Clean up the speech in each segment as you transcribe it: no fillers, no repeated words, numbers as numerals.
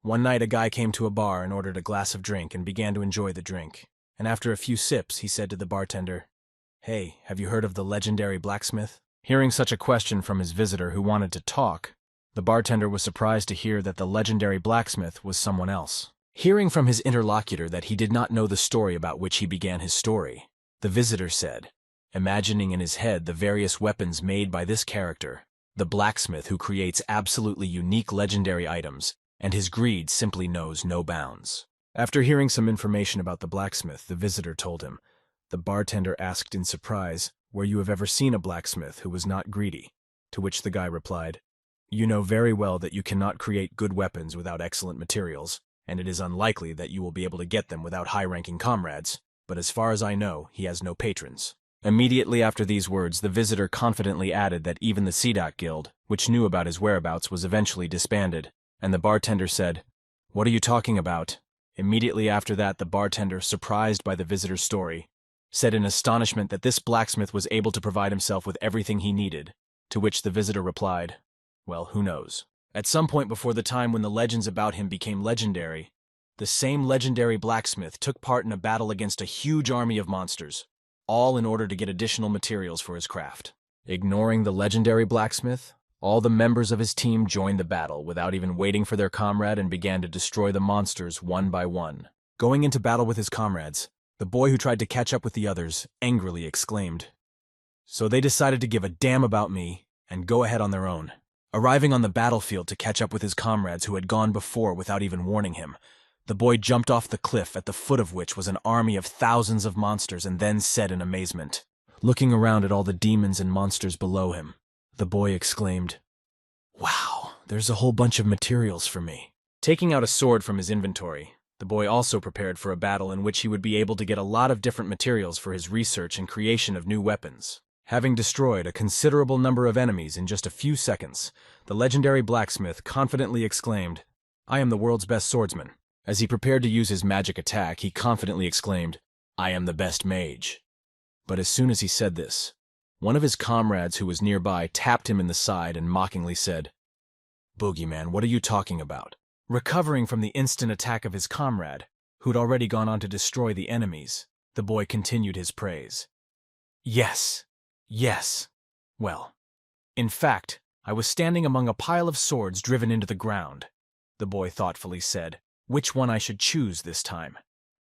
One night a guy came to a bar and ordered a glass of drink and began to enjoy the drink. And after a few sips, he said to the bartender, "Hey, have you heard of the legendary blacksmith?" Hearing such a question from his visitor who wanted to talk, the bartender was surprised to hear that the legendary blacksmith was someone else. Hearing from his interlocutor that he did not know the story about which he began his story, the visitor said, imagining in his head the various weapons made by this character, the blacksmith who creates absolutely unique legendary items, and his greed simply knows no bounds. After hearing some information about the blacksmith, the visitor told him. The bartender asked in surprise where you have ever seen a blacksmith who was not greedy, to which the guy replied, "You know very well that you cannot create good weapons without excellent materials, and it is unlikely that you will be able to get them without high-ranking comrades, but as far as I know, he has no patrons." Immediately after these words, the visitor confidently added that even the Sidak Guild, which knew about his whereabouts, was eventually disbanded, and the bartender said, "What are you talking about?" Immediately after that, the bartender, surprised by the visitor's story, said in astonishment that this blacksmith was able to provide himself with everything he needed, to which the visitor replied, "Well, who knows? At some point before the time when the legends about him became legendary, the same legendary blacksmith took part in a battle against a huge army of monsters, all in order to get additional materials for his craft. Ignoring the legendary blacksmith, all the members of his team joined the battle without even waiting for their comrade and began to destroy the monsters one by one. Going into battle with his comrades, the boy who tried to catch up with the others angrily exclaimed, "So they decided to give a damn about me and go ahead on their own." Arriving on the battlefield to catch up with his comrades who had gone before without even warning him, the boy jumped off the cliff at the foot of which was an army of thousands of monsters and then said in amazement, looking around at all the demons and monsters below him, the boy exclaimed, "Wow, there's a whole bunch of materials for me." Taking out a sword from his inventory, the boy also prepared for a battle in which he would be able to get a lot of different materials for his research and creation of new weapons. Having destroyed a considerable number of enemies in just a few seconds, the legendary blacksmith confidently exclaimed, "I am the world's best swordsman." As he prepared to use his magic attack, he confidently exclaimed, "I am the best mage." But as soon as he said this, one of his comrades who was nearby tapped him in the side and mockingly said, "Boogeyman, what are you talking about?" Recovering from the instant attack of his comrade, who'd already gone on to destroy the enemies, the boy continued his praise. Yes. Well, in fact, I was standing among a pile of swords driven into the ground," the boy thoughtfully said. "Which one I should choose this time?"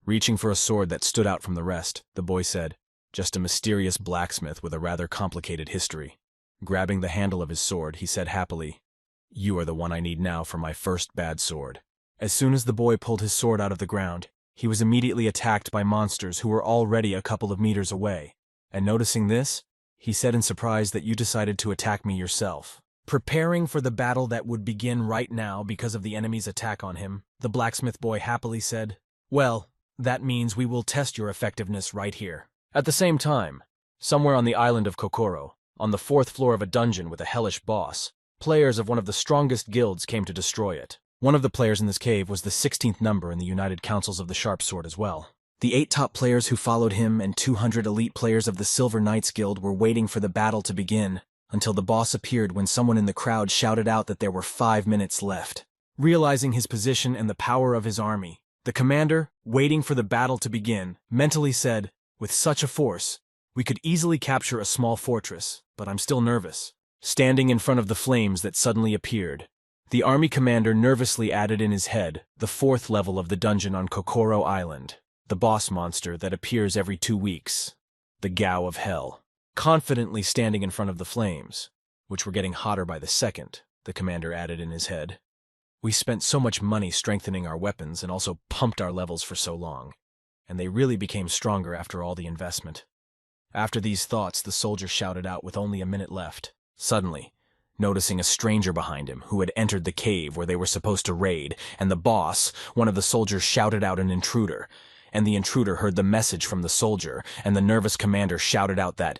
Reaching for a sword that stood out from the rest, the boy said, "Just a mysterious blacksmith with a rather complicated history." Grabbing the handle of his sword, he said happily, "You are the one I need now for my first bad sword." As soon as the boy pulled his sword out of the ground, he was immediately attacked by monsters who were already a couple of meters away, and noticing this, he said in surprise that you decided to attack me yourself. Preparing for the battle that would begin right now because of the enemy's attack on him, the blacksmith boy happily said, "Well, that means we will test your effectiveness right here." At the same time, somewhere on the island of Kokoro, on the 4th floor of a dungeon with a hellish boss, players of one of the strongest guilds came to destroy it. One of the players in this cave was the 16th number in the United Councils of the Sharp Sword as well. The 8 top players who followed him and 200 elite players of the Silver Knights Guild were waiting for the battle to begin, until the boss appeared when someone in the crowd shouted out that there were 5 minutes left. Realizing his position and the power of his army, the commander, waiting for the battle to begin, mentally said, "With such a force, we could easily capture a small fortress, but I'm still nervous." Standing in front of the flames that suddenly appeared, the army commander nervously added in his head the 4th level of the dungeon on Kokoro Island, the boss monster that appears every 2 weeks, the Gao of Hell. Confidently standing in front of the flames, which were getting hotter by the second, the commander added in his head, "We spent so much money strengthening our weapons and also pumped our levels for so long, and they really became stronger after all the investment." After these thoughts, the soldier shouted out with only a minute left. Suddenly, noticing a stranger behind him who had entered the cave where they were supposed to raid, and the boss, one of the soldiers shouted out an intruder, and the intruder heard the message from the soldier, and the nervous commander shouted out that,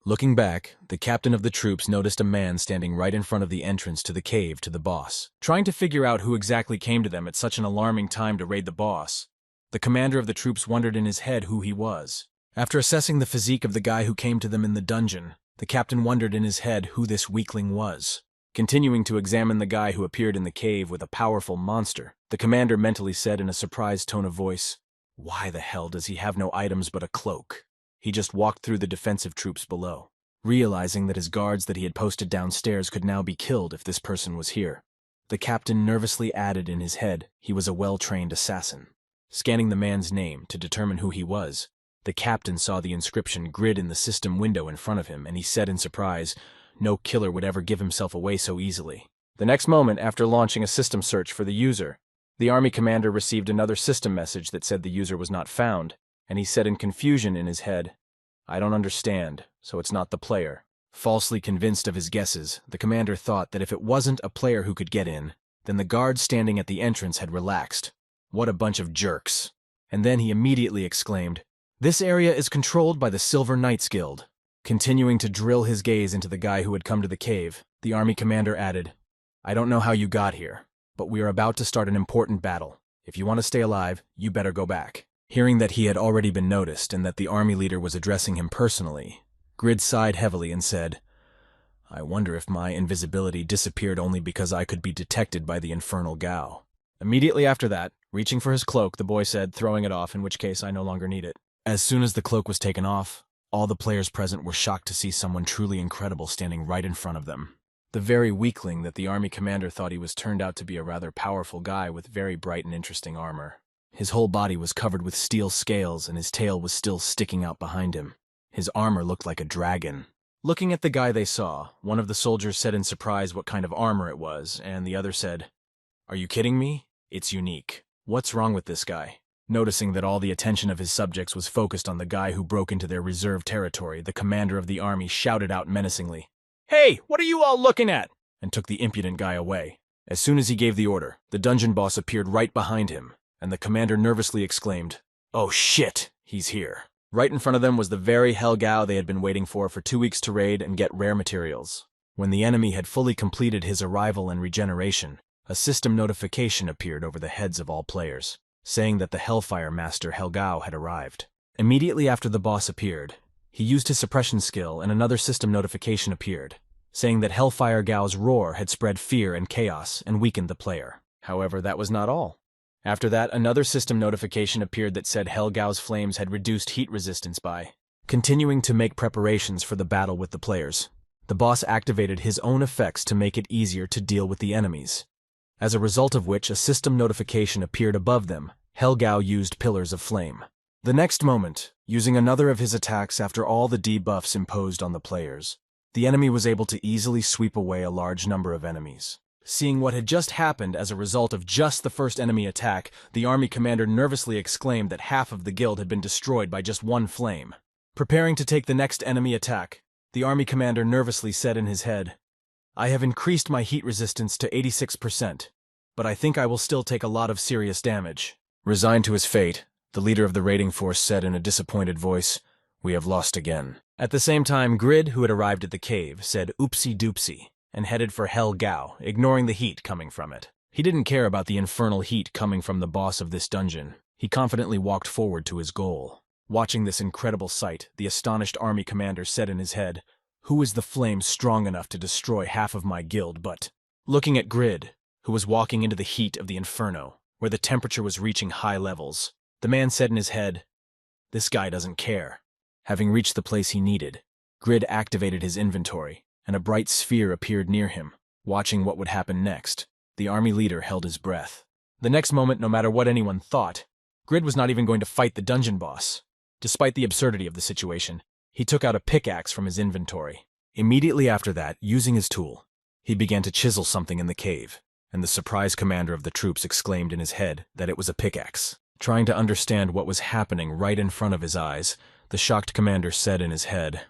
looking back, the captain of the troops noticed a man standing right in front of the entrance to the cave to the boss. Trying to figure out who exactly came to them at such an alarming time to raid the boss, the commander of the troops wondered in his head who he was. After assessing the physique of the guy who came to them in the dungeon, the captain wondered in his head who this weakling was. Continuing to examine the guy who appeared in the cave with a powerful monster, the commander mentally said in a surprised tone of voice, "Why the hell does he have no items but a cloak?" He just walked through the defensive troops below, realizing that his guards that he had posted downstairs could now be killed if this person was here. The captain nervously added in his head he was a well-trained assassin. Scanning the man's name to determine who he was, the captain saw the inscription grid in the system window in front of him, and he said in surprise, no killer would ever give himself away so easily. The next moment, after launching a system search for the user, the army commander received another system message that said the user was not found, and he said in confusion in his head, "I don't understand, so it's not the player." Falsely convinced of his guesses, the commander thought that if it wasn't a player who could get in, then the guards standing at the entrance had relaxed. What a bunch of jerks. And then he immediately exclaimed, "This area is controlled by the Silver Knights Guild." Continuing to drill his gaze into the guy who had come to the cave, the army commander added, "I don't know how you got here, but we are about to start an important battle. If you want to stay alive, you better go back." Hearing that he had already been noticed and that the army leader was addressing him personally, Grid sighed heavily and said, "I wonder if my invisibility disappeared only because I could be detected by the infernal Gao." Immediately after that, reaching for his cloak, the boy said, throwing it off, in which case I no longer need it. As soon as the cloak was taken off, all the players present were shocked to see someone truly incredible standing right in front of them. The very weakling that the army commander thought he was turned out to be a rather powerful guy with very bright and interesting armor. His whole body was covered with steel scales and his tail was still sticking out behind him. His armor looked like a dragon. Looking at the guy they saw, one of the soldiers said in surprise what kind of armor it was, and the other said, "Are you kidding me? It's unique. What's wrong with this guy?" Noticing that all the attention of his subjects was focused on the guy who broke into their reserve territory, the commander of the army shouted out menacingly, "Hey, what are you all looking at?" and took the impudent guy away. As soon as he gave the order, the dungeon boss appeared right behind him, and the commander nervously exclaimed, "Oh shit, he's here." Right in front of them was the very Hell Gao they had been waiting for 2 weeks to raid and get rare materials. When the enemy had fully completed his arrival and regeneration, a system notification appeared over the heads of all players, saying that the Hellfire Master Hell Gao had arrived. Immediately after the boss appeared, he used his suppression skill and another system notification appeared, saying that Hellfire Gao's roar had spread fear and chaos and weakened the player. However, that was not all. After that, another system notification appeared that said Hell Gao's flames had reduced heat resistance by. Continuing to make preparations for the battle with the players, the boss activated his own effects to make it easier to deal with the enemies. As a result of which, a system notification appeared above them. Hell Gao used Pillars of Flame. The next moment, using another of his attacks after all the debuffs imposed on the players, the enemy was able to easily sweep away a large number of enemies. Seeing what had just happened as a result of just the first enemy attack, the army commander nervously exclaimed that half of the guild had been destroyed by just one flame. Preparing to take the next enemy attack, the army commander nervously said in his head, "I have increased my heat resistance to 86%, but I think I will still take a lot of serious damage." Resigned to his fate, the leader of the raiding force said in a disappointed voice, "We have lost again." At the same time, Grid, who had arrived at the cave, said oopsie doopsie, and headed for Hell Gao, ignoring the heat coming from it. He didn't care about the infernal heat coming from the boss of this dungeon. He confidently walked forward to his goal. Watching this incredible sight, the astonished army commander said in his head, "Who is the flame strong enough to destroy half of my guild but—" Looking at Grid, who was walking into the heat of the inferno, where the temperature was reaching high levels, the man said in his head, "This guy doesn't care." Having reached the place he needed, Grid activated his inventory, and a bright sphere appeared near him. Watching what would happen next, the army leader held his breath. The next moment, no matter what anyone thought, Grid was not even going to fight the dungeon boss. Despite the absurdity of the situation, he took out a pickaxe from his inventory. Immediately after that, using his tool, he began to chisel something in the cave, and the surprised commander of the troops exclaimed in his head that it was a pickaxe. Trying to understand what was happening right in front of his eyes, the shocked commander said in his head,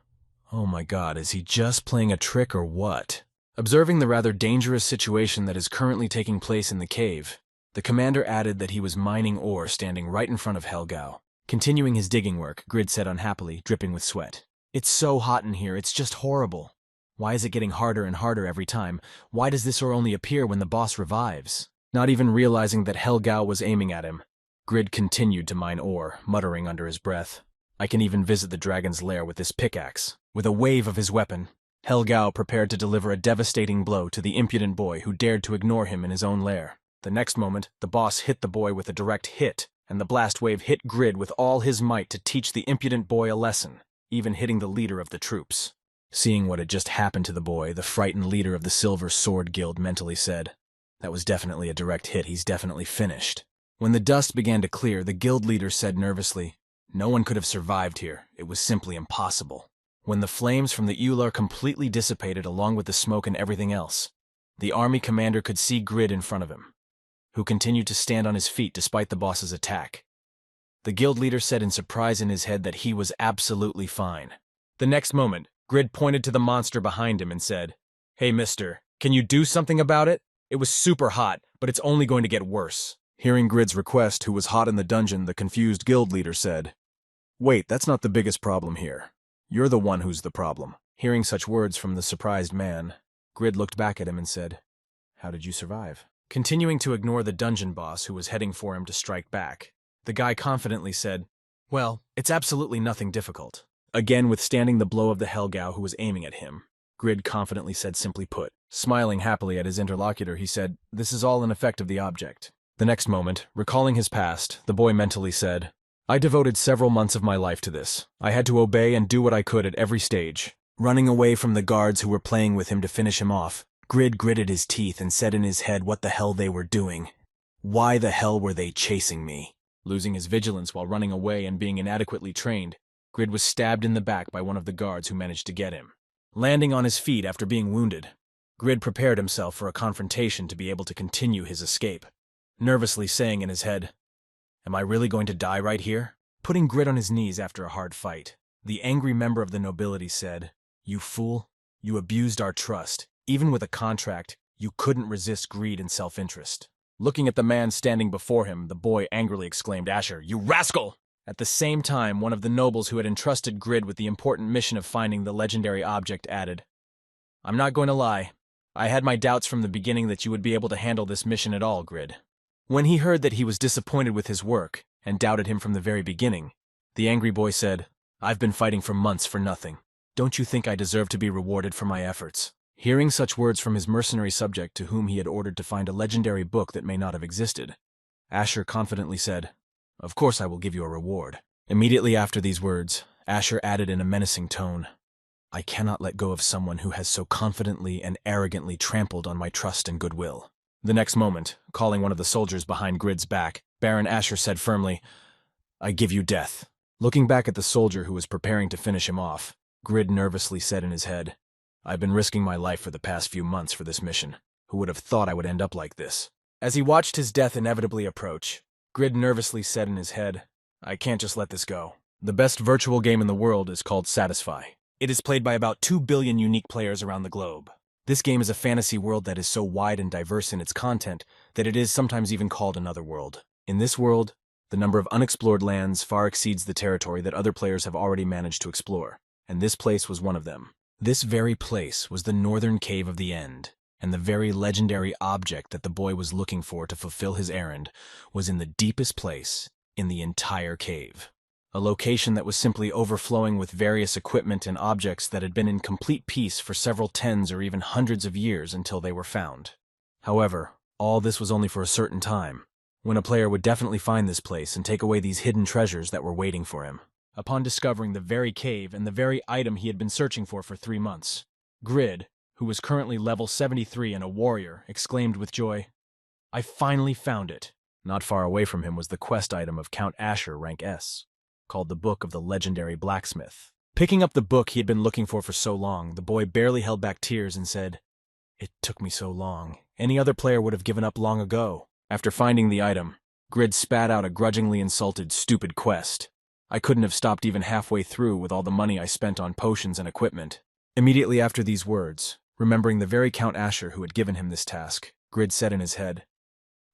"Oh my God, is he just playing a trick or what?" Observing the rather dangerous situation that is currently taking place in the cave, the commander added that he was mining ore standing right in front of Hell Gao. Continuing his digging work, Grid said unhappily, dripping with sweat, "It's so hot in here, it's just horrible. Why is it getting harder and harder every time? Why does this ore only appear when the boss revives?" Not even realizing that Hell Gao was aiming at him, Grid continued to mine ore, muttering under his breath, "I can even visit the dragon's lair with this pickaxe." With a wave of his weapon, Helgao prepared to deliver a devastating blow to the impudent boy who dared to ignore him in his own lair. The next moment, the boss hit the boy with a direct hit, and the blast wave hit Grid with all his might to teach the impudent boy a lesson, even hitting the leader of the troops. Seeing what had just happened to the boy, the frightened leader of the Silver Sword Guild mentally said, "That was definitely a direct hit, he's definitely finished." When the dust began to clear, the guild leader said nervously, "No one could have survived here, it was simply impossible." When the flames from the Euler completely dissipated along with the smoke and everything else, the army commander could see Grid in front of him, who continued to stand on his feet despite the boss's attack. The guild leader said in surprise in his head that he was absolutely fine. The next moment, Grid pointed to the monster behind him and said, "Hey mister, can you do something about it? It was super hot, but it's only going to get worse." Hearing Grid's request, who was hot in the dungeon, the confused guild leader said, "Wait, that's not the biggest problem here. You're the one who's the problem." Hearing such words from the surprised man, Grid looked back at him and said, "How did you survive?" Continuing to ignore the dungeon boss who was heading for him to strike back, the guy confidently said, "Well, it's absolutely nothing difficult." Again withstanding the blow of the Helgao who was aiming at him, Grid confidently said, simply put. Smiling happily at his interlocutor, he said, "This is all an effect of the object." The next moment, recalling his past, the boy mentally said, "I devoted several months of my life to this. I had to obey and do what I could at every stage." Running away from the guards who were playing with him to finish him off, Grid gritted his teeth and said in his head what the hell they were doing. Why the hell were they chasing me? Losing his vigilance while running away and being inadequately trained, Grid was stabbed in the back by one of the guards who managed to get him. Landing on his feet after being wounded, Grid prepared himself for a confrontation to be able to continue his escape, nervously saying in his head, "Am I really going to die right here?" Putting Grid on his knees after a hard fight, the angry member of the nobility said, "You fool, you abused our trust. Even with a contract, you couldn't resist greed and self-interest." Looking at the man standing before him, the boy angrily exclaimed, "Asher, you rascal!" At the same time, one of the nobles who had entrusted Grid with the important mission of finding the legendary object added, "I'm not going to lie. I had my doubts from the beginning that you would be able to handle this mission at all, Grid." When he heard that he was disappointed with his work and doubted him from the very beginning, the angry boy said, "I've been fighting for months for nothing. Don't you think I deserve to be rewarded for my efforts?" Hearing such words from his mercenary subject to whom he had ordered to find a legendary book that may not have existed, Asher confidently said, "Of course I will give you a reward." Immediately after these words, Asher added in a menacing tone, "I cannot let go of someone who has so confidently and arrogantly trampled on my trust and goodwill." The next moment, calling one of the soldiers behind Grid's back, Baron Asher said firmly, "I give you death." Looking back at the soldier who was preparing to finish him off, Grid nervously said in his head, "I've been risking my life for the past few months for this mission. Who would have thought I would end up like this?" As he watched his death inevitably approach, Grid nervously said in his head, "I can't just let this go. The best virtual game in the world is called Satisfy. It is played by about 2 billion unique players around the globe. This game is a fantasy world that is so wide and diverse in its content that it is sometimes even called another world. In this world, the number of unexplored lands far exceeds the territory that other players have already managed to explore, and this place was one of them. This very place was the Northern Cave of the End, and the very legendary object that the boy was looking for to fulfill his errand was in the deepest place in the entire cave. A location that was simply overflowing with various equipment and objects that had been in complete peace for several tens or even hundreds of years until they were found. However, all this was only for a certain time, when a player would definitely find this place and take away these hidden treasures that were waiting for him. Upon discovering the very cave and the very item he had been searching for 3 months, Grid, who was currently level 73 and a warrior, exclaimed with joy, "I finally found it." Not far away from him was the quest item of Count Asher, rank S, called the Book of the Legendary Blacksmith. Picking up the book he had been looking for so long, the boy barely held back tears and said, "It took me so long. Any other player would have given up long ago." After finding the item, Grid spat out a grudgingly insulted, "Stupid quest. I couldn't have stopped even halfway through with all the money I spent on potions and equipment." Immediately after these words, remembering the very Count Asher who had given him this task, Grid said in his head,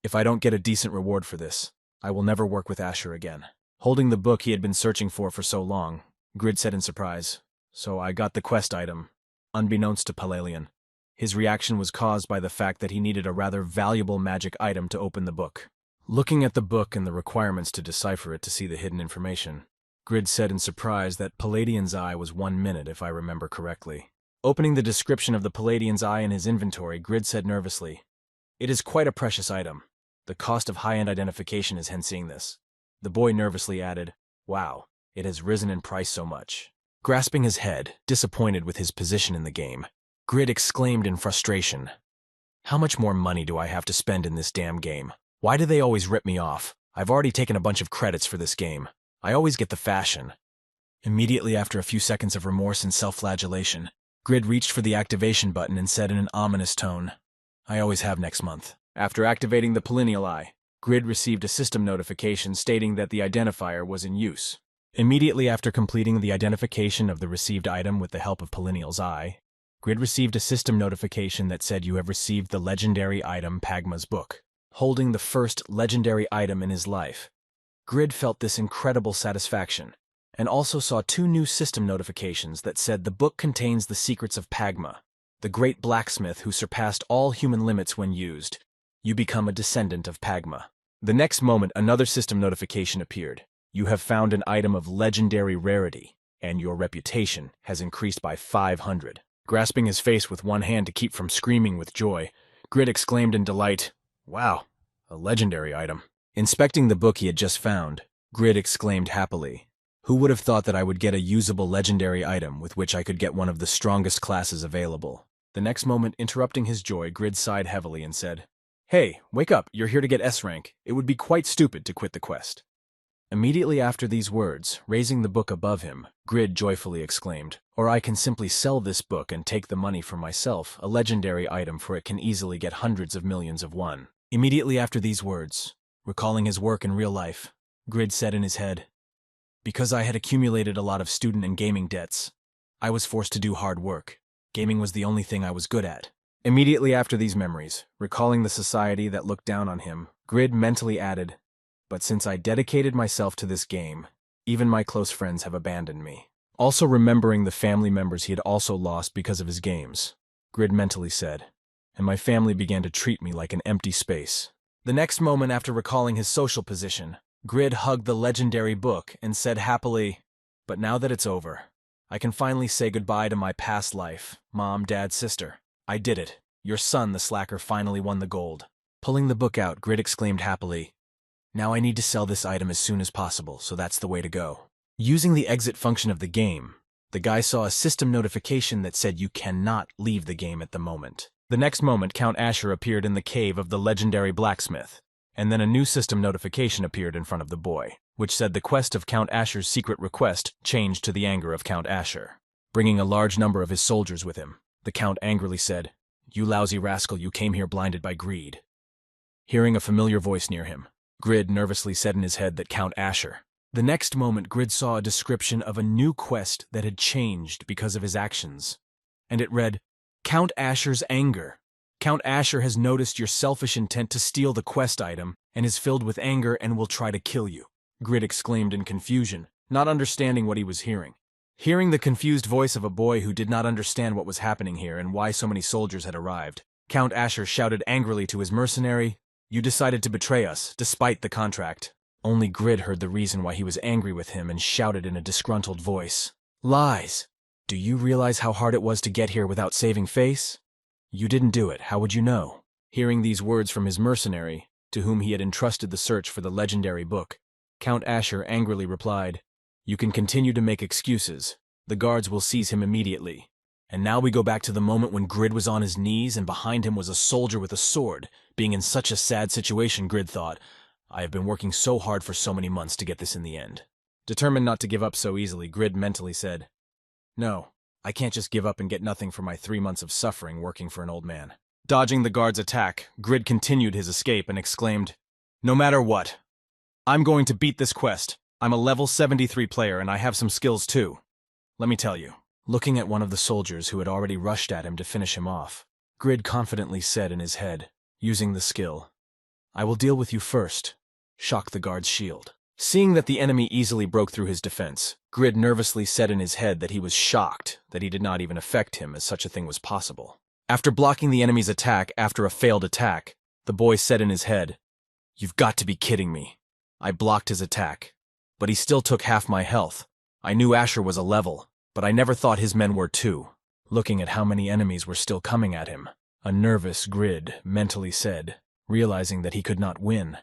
"If I don't get a decent reward for this, I will never work with Asher again." Holding the book he had been searching for so long, Grid said in surprise, "So I got the quest item, unbeknownst to Palalian." His reaction was caused by the fact that he needed a rather valuable magic item to open the book. Looking at the book and the requirements to decipher it to see the hidden information, Grid said in surprise that Palladian's eye was 1 minute, if I remember correctly. Opening the description of the Palladian's eye in his inventory, Grid said nervously, "It is quite a precious item. The cost of high-end identification is hence seeing this." The boy nervously added, "Wow, it has risen in price so much." Grasping his head, disappointed with his position in the game, Grid exclaimed in frustration, "How much more money do I have to spend in this damn game? Why do they always rip me off? I've already taken a bunch of credits for this game. I always get the fashion." Immediately after a few seconds of remorse and self-flagellation, Grid reached for the activation button and said in an ominous tone, "I always have next month." After activating the Pollineal Eye, Grid received a system notification stating that the identifier was in use. Immediately after completing the identification of the received item with the help of Pollineal's Eye, Grid received a system notification that said you have received the legendary item Pagma's Book. Holding the first legendary item in his life, Grid felt this incredible satisfaction, and also saw two new system notifications that said the book contains the secrets of Pagma, the great blacksmith who surpassed all human limits when used. You become a descendant of Pagma. The next moment, another system notification appeared. You have found an item of legendary rarity, and your reputation has increased by 500. Grasping his face with one hand to keep from screaming with joy, Grid exclaimed in delight, "Wow, a legendary item." Inspecting the book he had just found, Grid exclaimed happily, "Who would have thought that I would get a usable legendary item with which I could get one of the strongest classes available?" The next moment, interrupting his joy, Grid sighed heavily and said, "Hey, wake up, you're here to get S rank. It would be quite stupid to quit the quest." Immediately after these words, raising the book above him, Grid joyfully exclaimed, "Or I can simply sell this book and take the money for myself, a legendary item, for it can easily get hundreds of millions of won." Immediately after these words, recalling his work in real life, Grid said in his head, "Because I had accumulated a lot of student and gaming debts, I was forced to do hard work. Gaming was the only thing I was good at." Immediately after these memories, recalling the society that looked down on him, Grid mentally added, "But since I dedicated myself to this game, even my close friends have abandoned me." Also remembering the family members he had also lost because of his games, Grid mentally said, "And my family began to treat me like an empty space." The next moment after recalling his social position, Grid hugged the legendary book and said happily, "But now that it's over, I can finally say goodbye to my past life, mom, dad, sister. I did it. Your son, the slacker, finally won the gold." Pulling the book out, Grid exclaimed happily, "Now I need to sell this item as soon as possible, so that's the way to go." Using the exit function of the game, the guy saw a system notification that said you cannot leave the game at the moment. The next moment, Count Asher appeared in the cave of the legendary blacksmith, and then a new system notification appeared in front of the boy, which said the quest of Count Asher's secret request changed to the anger of Count Asher. Bringing a large number of his soldiers with him, the Count angrily said, "You lousy rascal, you came here blinded by greed." Hearing a familiar voice near him, Grid nervously said in his head that Count Asher. The next moment, Grid saw a description of a new quest that had changed because of his actions, and it read, "Count Asher's anger. Count Asher has noticed your selfish intent to steal the quest item and is filled with anger and will try to kill you." Grid exclaimed in confusion, not understanding what he was hearing. Hearing the confused voice of a boy who did not understand what was happening here and why so many soldiers had arrived, Count Asher shouted angrily to his mercenary, "You decided to betray us, despite the contract." Only Grid heard the reason why he was angry with him and shouted in a disgruntled voice, "Lies! Do you realize how hard it was to get here without saving face? You didn't do it, how would you know?" Hearing these words from his mercenary, to whom he had entrusted the search for the legendary book, Count Asher angrily replied, "You can continue to make excuses. The guards will seize him immediately." And now we go back to the moment when Grid was on his knees and behind him was a soldier with a sword. Being in such a sad situation, Grid thought, "I have been working so hard for so many months to get this in the end." Determined not to give up so easily, Grid mentally said, "No, I can't just give up and get nothing for my 3 months of suffering working for an old man." Dodging the guard's attack, Grid continued his escape and exclaimed, "No matter what, I'm going to beat this quest. I'm a level 73 player and I have some skills too. Let me tell you." Looking at one of the soldiers who had already rushed at him to finish him off, Grid confidently said in his head, using the skill, "I will deal with you first." Shock the guard's shield. Seeing that the enemy easily broke through his defense, Grid nervously said in his head that he was shocked that he did not even affect him as such a thing was possible. After blocking the enemy's attack after a failed attack, the boy said in his head, "You've got to be kidding me." I blocked his attack, but he still took half my health. I knew Asher was a level, but I never thought his men were too. looking at how many enemies were still coming at him. A nervous Grid mentally said, realizing that he could not win.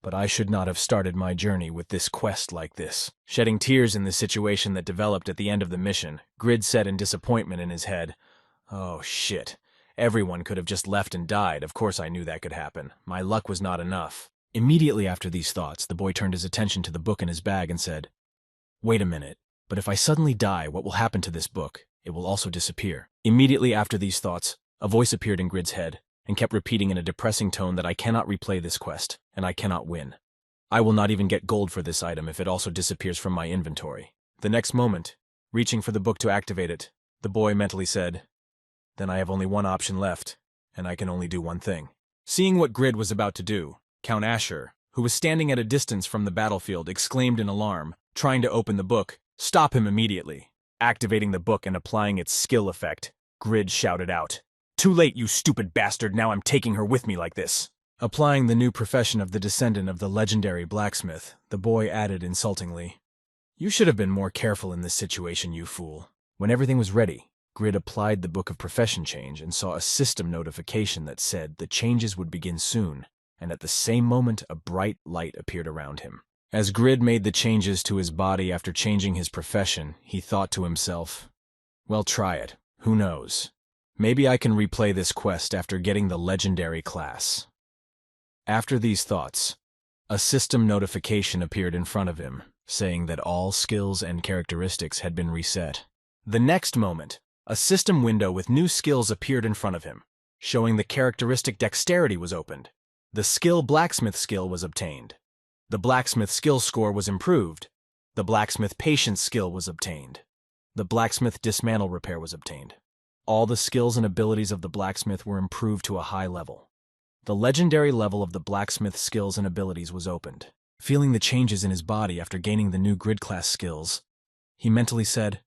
But I should not have started my journey with this quest like this. Shedding tears in the situation that developed at the end of the mission, Grid said in disappointment in his head, "Oh shit. Everyone could have just left and died. Of course I knew that could happen. My luck was not enough." Immediately after these thoughts, the boy turned his attention to the book in his bag and said, "Wait a minute, but if I suddenly die, what will happen to this book? It will also disappear." Immediately after these thoughts, a voice appeared in Grid's head and kept repeating in a depressing tone that I cannot replay this quest, and I cannot win. I will not even get gold for this item if it also disappears from my inventory. The next moment, reaching for the book to activate it, the boy mentally said, "Then I have only one option left, and I can only do one thing." Seeing what Grid was about to do, Count Asher, who was standing at a distance from the battlefield, exclaimed in alarm, trying to open the book. "Stop him immediately." Activating the book and applying its skill effect, Grid shouted out, "Too late, you stupid bastard, now I'm taking her with me like this." Applying the new profession of the descendant of the legendary blacksmith, the boy added insultingly, "You should have been more careful in this situation, you fool." When everything was ready, Grid applied the Book of Profession change and saw a system notification that said the changes would begin soon, and at the same moment a bright light appeared around him. As Grid made the changes to his body after changing his profession, he thought to himself, "Well, try it. Who knows? Maybe I can replay this quest after getting the legendary class." After these thoughts, a system notification appeared in front of him, saying that all skills and characteristics had been reset. The next moment, a system window with new skills appeared in front of him, showing the characteristic dexterity was opened. The skill blacksmith skill was obtained. The blacksmith skill score was improved. The blacksmith patience skill was obtained. The blacksmith dismantle repair was obtained. All the skills and abilities of the blacksmith were improved to a high level. The legendary level of the blacksmith skills and abilities was opened. Feeling the changes in his body after gaining the new grid class skills, he mentally said,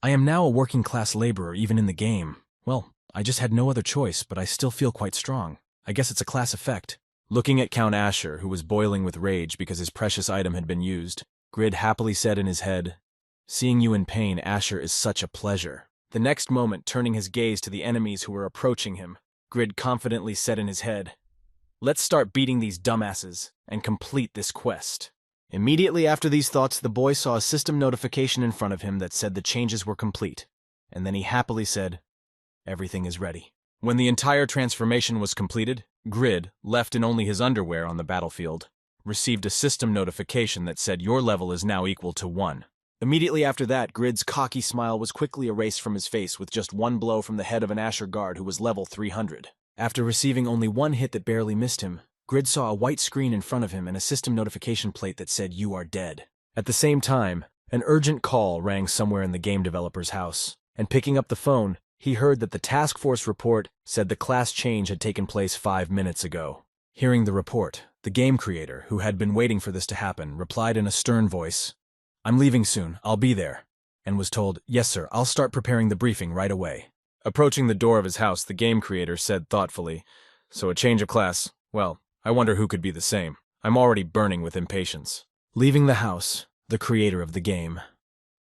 "I am now a working class laborer even in the game. Well, I just had no other choice, but I still feel quite strong. I guess it's a class effect." Looking at Count Asher, who was boiling with rage because his precious item had been used, Grid happily said in his head, "Seeing you in pain, Asher, is such a pleasure." The next moment, turning his gaze to the enemies who were approaching him, Grid confidently said in his head, "Let's start beating these dumbasses and complete this quest." Immediately after these thoughts, the boy saw a system notification in front of him that said the changes were complete, and then he happily said, "Everything is ready." When the entire transformation was completed, Grid, left in only his underwear on the battlefield, received a system notification that said your level is now equal to 1. Immediately after that, Grid's cocky smile was quickly erased from his face with just one blow from the head of an Asher guard who was level 300. After receiving only one hit that barely missed him, Grid saw a white screen in front of him and a system notification plate that said "You are dead." At the same time, an urgent call rang somewhere in the game developer's house, and picking up the phone, he heard that the task force report said the class change had taken place 5 minutes ago. Hearing the report, the game creator, who had been waiting for this to happen, replied in a stern voice, "I'm leaving soon, I'll be there," and was told, "Yes sir, I'll start preparing the briefing right away." Approaching the door of his house, the game creator said thoughtfully, "So a change of class, well, I wonder who could be the same. I'm already burning with impatience." Leaving the house, the creator of the game,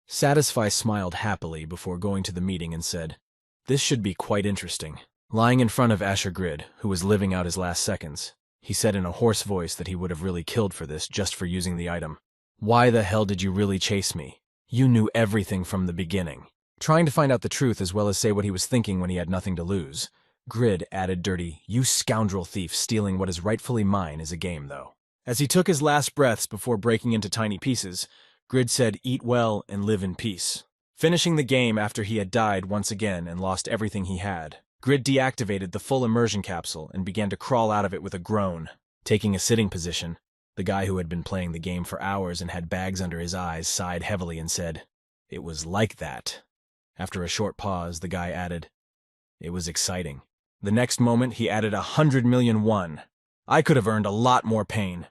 Satisfy smiled happily before going to the meeting and said, "This should be quite interesting." Lying in front of Asher Grid, who was living out his last seconds, he said in a hoarse voice that he would have really killed for this just for using the item. "Why the hell did you really chase me? You knew everything from the beginning." Trying to find out the truth as well as say what he was thinking when he had nothing to lose, Grid added dirty, "You scoundrel thief, stealing what is rightfully mine is a game, though." As he took his last breaths before breaking into tiny pieces, Grid said, "Eat well and live in peace." Finishing the game after he had died once again and lost everything he had, Grid deactivated the full immersion capsule and began to crawl out of it with a groan. Taking a sitting position, the guy who had been playing the game for hours and had bags under his eyes sighed heavily and said, "It was like that." After a short pause, the guy added, "It was exciting." The next moment, he added 100 million won. "I could have earned a lot more pain."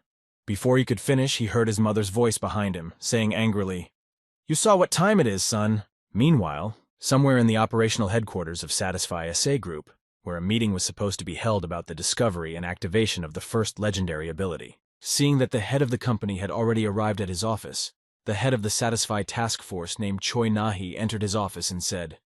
Before he could finish, he heard his mother's voice behind him, saying angrily, "You saw what time it is, son." Meanwhile, somewhere in the operational headquarters of Satisfy SA Group, where a meeting was supposed to be held about the discovery and activation of the first legendary ability. Seeing that the head of the company had already arrived at his office, the head of the Satisfy task force named Choi Nahi entered his office and said,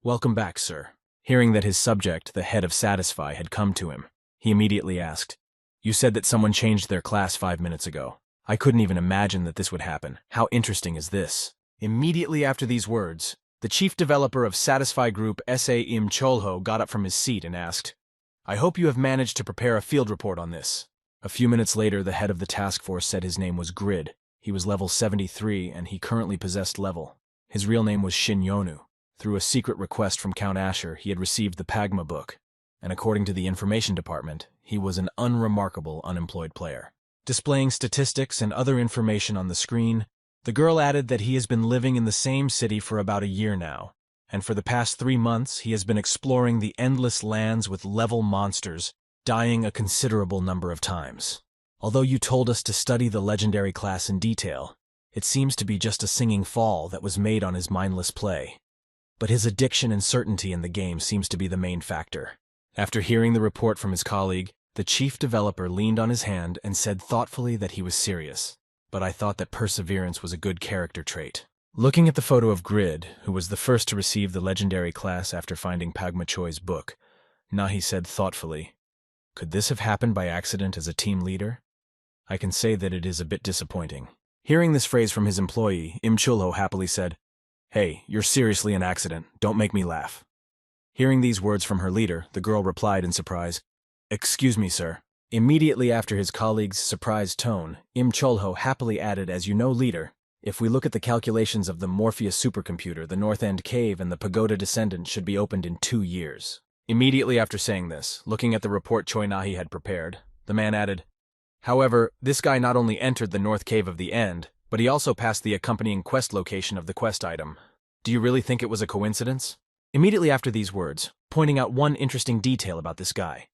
Welcome back, sir. Hearing that his subject, the head of Satisfy, had come to him, he immediately asked, You said that someone changed their class 5 minutes ago. I couldn't even imagine that this would happen. How interesting is this? Immediately after these words, the chief developer of Satisfy Group, S.A. Im Cholho, got up from his seat and asked, I hope you have managed to prepare a field report on this. A few minutes later, the head of the task force said his name was Grid. He was level 73, and he currently possessed level. His real name was Shinyonu. Through a secret request from Count Asher, he had received the Pagma book, and according to the information department, he was an unremarkable unemployed player. Displaying statistics and other information on the screen, the girl added that he has been living in the same city for about a year now, and for the past 3 months he has been exploring the endless lands with level monsters, dying a considerable number of times. Although you told us to study the legendary class in detail, it seems to be just a singing fall that was made on his mindless play. But his addiction and certainty in the game seems to be the main factor. After hearing the report from his colleague, the chief developer leaned on his hand and said thoughtfully that he was serious. But I thought that perseverance was a good character trait. Looking at the photo of Grid, who was the first to receive the legendary class after finding Pagma Choi's book, Nahi said thoughtfully, Could this have happened by accident as a team leader? I can say that it is a bit disappointing. Hearing this phrase from his employee, Im Chulho happily said, Hey, you're seriously an accident. Don't make me laugh. Hearing these words from her leader, the girl replied in surprise, Excuse me, sir. Immediately after his colleague's surprised tone, Im Cholho happily added, As you know, leader, if we look at the calculations of the Morpheus supercomputer, the North End Cave and the Pagoda Descendant should be opened in 2 years. Immediately after saying this, looking at the report Choi Nahi had prepared, the man added, However, this guy not only entered the North Cave of the End, but he also passed the accompanying quest location of the quest item. Do you really think it was a coincidence? Immediately after these words, pointing out one interesting detail about this guy,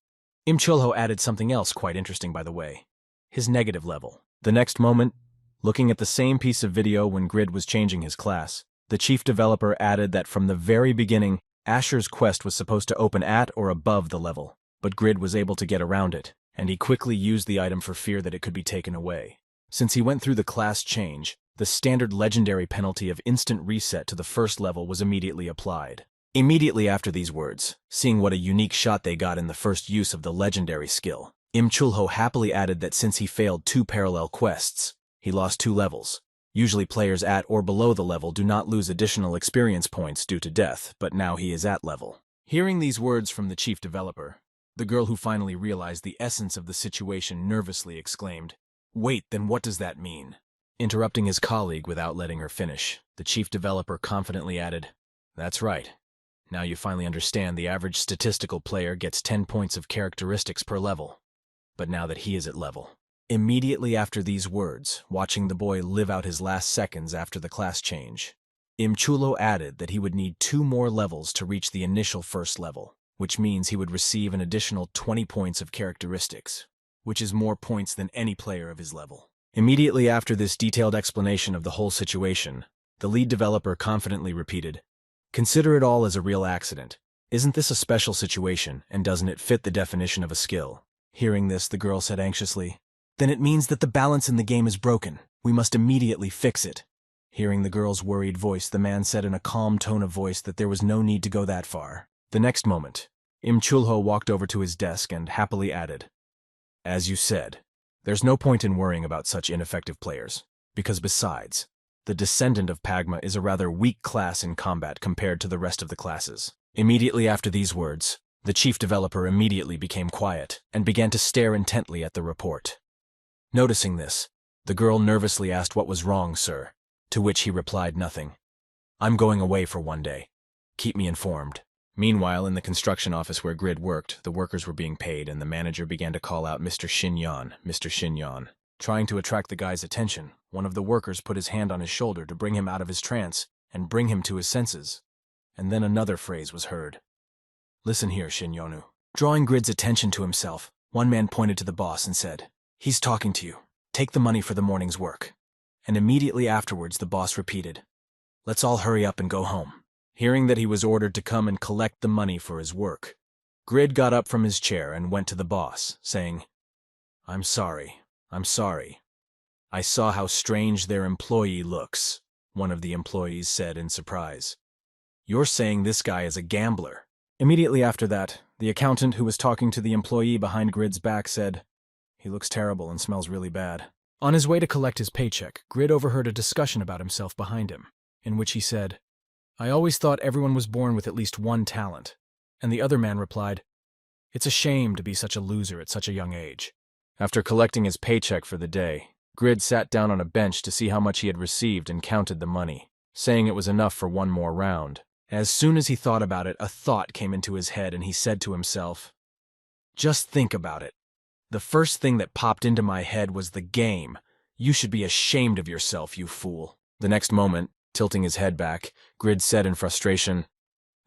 Im Chulho added something else quite interesting, by the way. His negative level. The next moment, looking at the same piece of video when Grid was changing his class, the chief developer added that from the very beginning, Asher's quest was supposed to open at or above the level, but Grid was able to get around it, and he quickly used the item for fear that it could be taken away. Since he went through the class change, the standard legendary penalty of instant reset to the first level was immediately applied. Immediately after these words, seeing what a unique shot they got in the first use of the legendary skill, Im Chulho happily added that since he failed 2 parallel quests, he lost 2 levels. Usually players at or below the level do not lose additional experience points due to death, but now he is at level. Hearing these words from the chief developer, the girl who finally realized the essence of the situation nervously exclaimed, Wait, then what does that mean? Interrupting his colleague without letting her finish, the chief developer confidently added, That's right. Now you finally understand the average statistical player gets 10 points of characteristics per level. But now that he is at level. Immediately after these words, watching the boy live out his last seconds after the class change, Im Chulo added that he would need 2 more levels to reach the initial first level, which means he would receive an additional 20 points of characteristics, which is more points than any player of his level. Immediately after this detailed explanation of the whole situation, the lead developer confidently repeated, Consider it all as a real accident. Isn't this a special situation, and doesn't it fit the definition of a skill? Hearing this, the girl said anxiously, Then it means that the balance in the game is broken. We must immediately fix it. Hearing the girl's worried voice, the man said in a calm tone of voice that there was no need to go that far. The next moment, Im Chulho walked over to his desk and happily added, As you said, there's no point in worrying about such ineffective players, because besides, the Descendant of Pagma is a rather weak class in combat compared to the rest of the classes. Immediately after these words, the chief developer immediately became quiet and began to stare intently at the report. Noticing this, the girl nervously asked what was wrong, sir, to which he replied nothing. I'm going away for 1 day. Keep me informed. Meanwhile, in the construction office where Grid worked, the workers were being paid and the manager began to call out Mr. Shinyan, Mr. Shinyan. Trying to attract the guy's attention, one of the workers put his hand on his shoulder to bring him out of his trance and bring him to his senses. And then another phrase was heard. Listen here, Shinyonu. Drawing Grid's attention to himself, one man pointed to the boss and said, He's talking to you. Take the money for the morning's work. And immediately afterwards the boss repeated, Let's all hurry up and go home. Hearing that he was ordered to come and collect the money for his work, Grid got up from his chair and went to the boss, saying, I'm sorry. I saw how strange their employee looks, one of the employees said in surprise. You're saying this guy is a gambler. Immediately after that, the accountant who was talking to the employee behind Grid's back said, "He looks terrible and smells really bad." On his way to collect his paycheck, Grid overheard a discussion about himself behind him, in which he said, "I always thought everyone was born with at least one talent." And the other man replied, "It's a shame to be such a loser at such a young age." After collecting his paycheck for the day, Grid sat down on a bench to see how much he had received and counted the money, saying it was enough for one more round. As soon as he thought about it, a thought came into his head and he said to himself, "Just think about it. The first thing that popped into my head was the game. You should be ashamed of yourself, you fool." The next moment, tilting his head back, Grid said in frustration,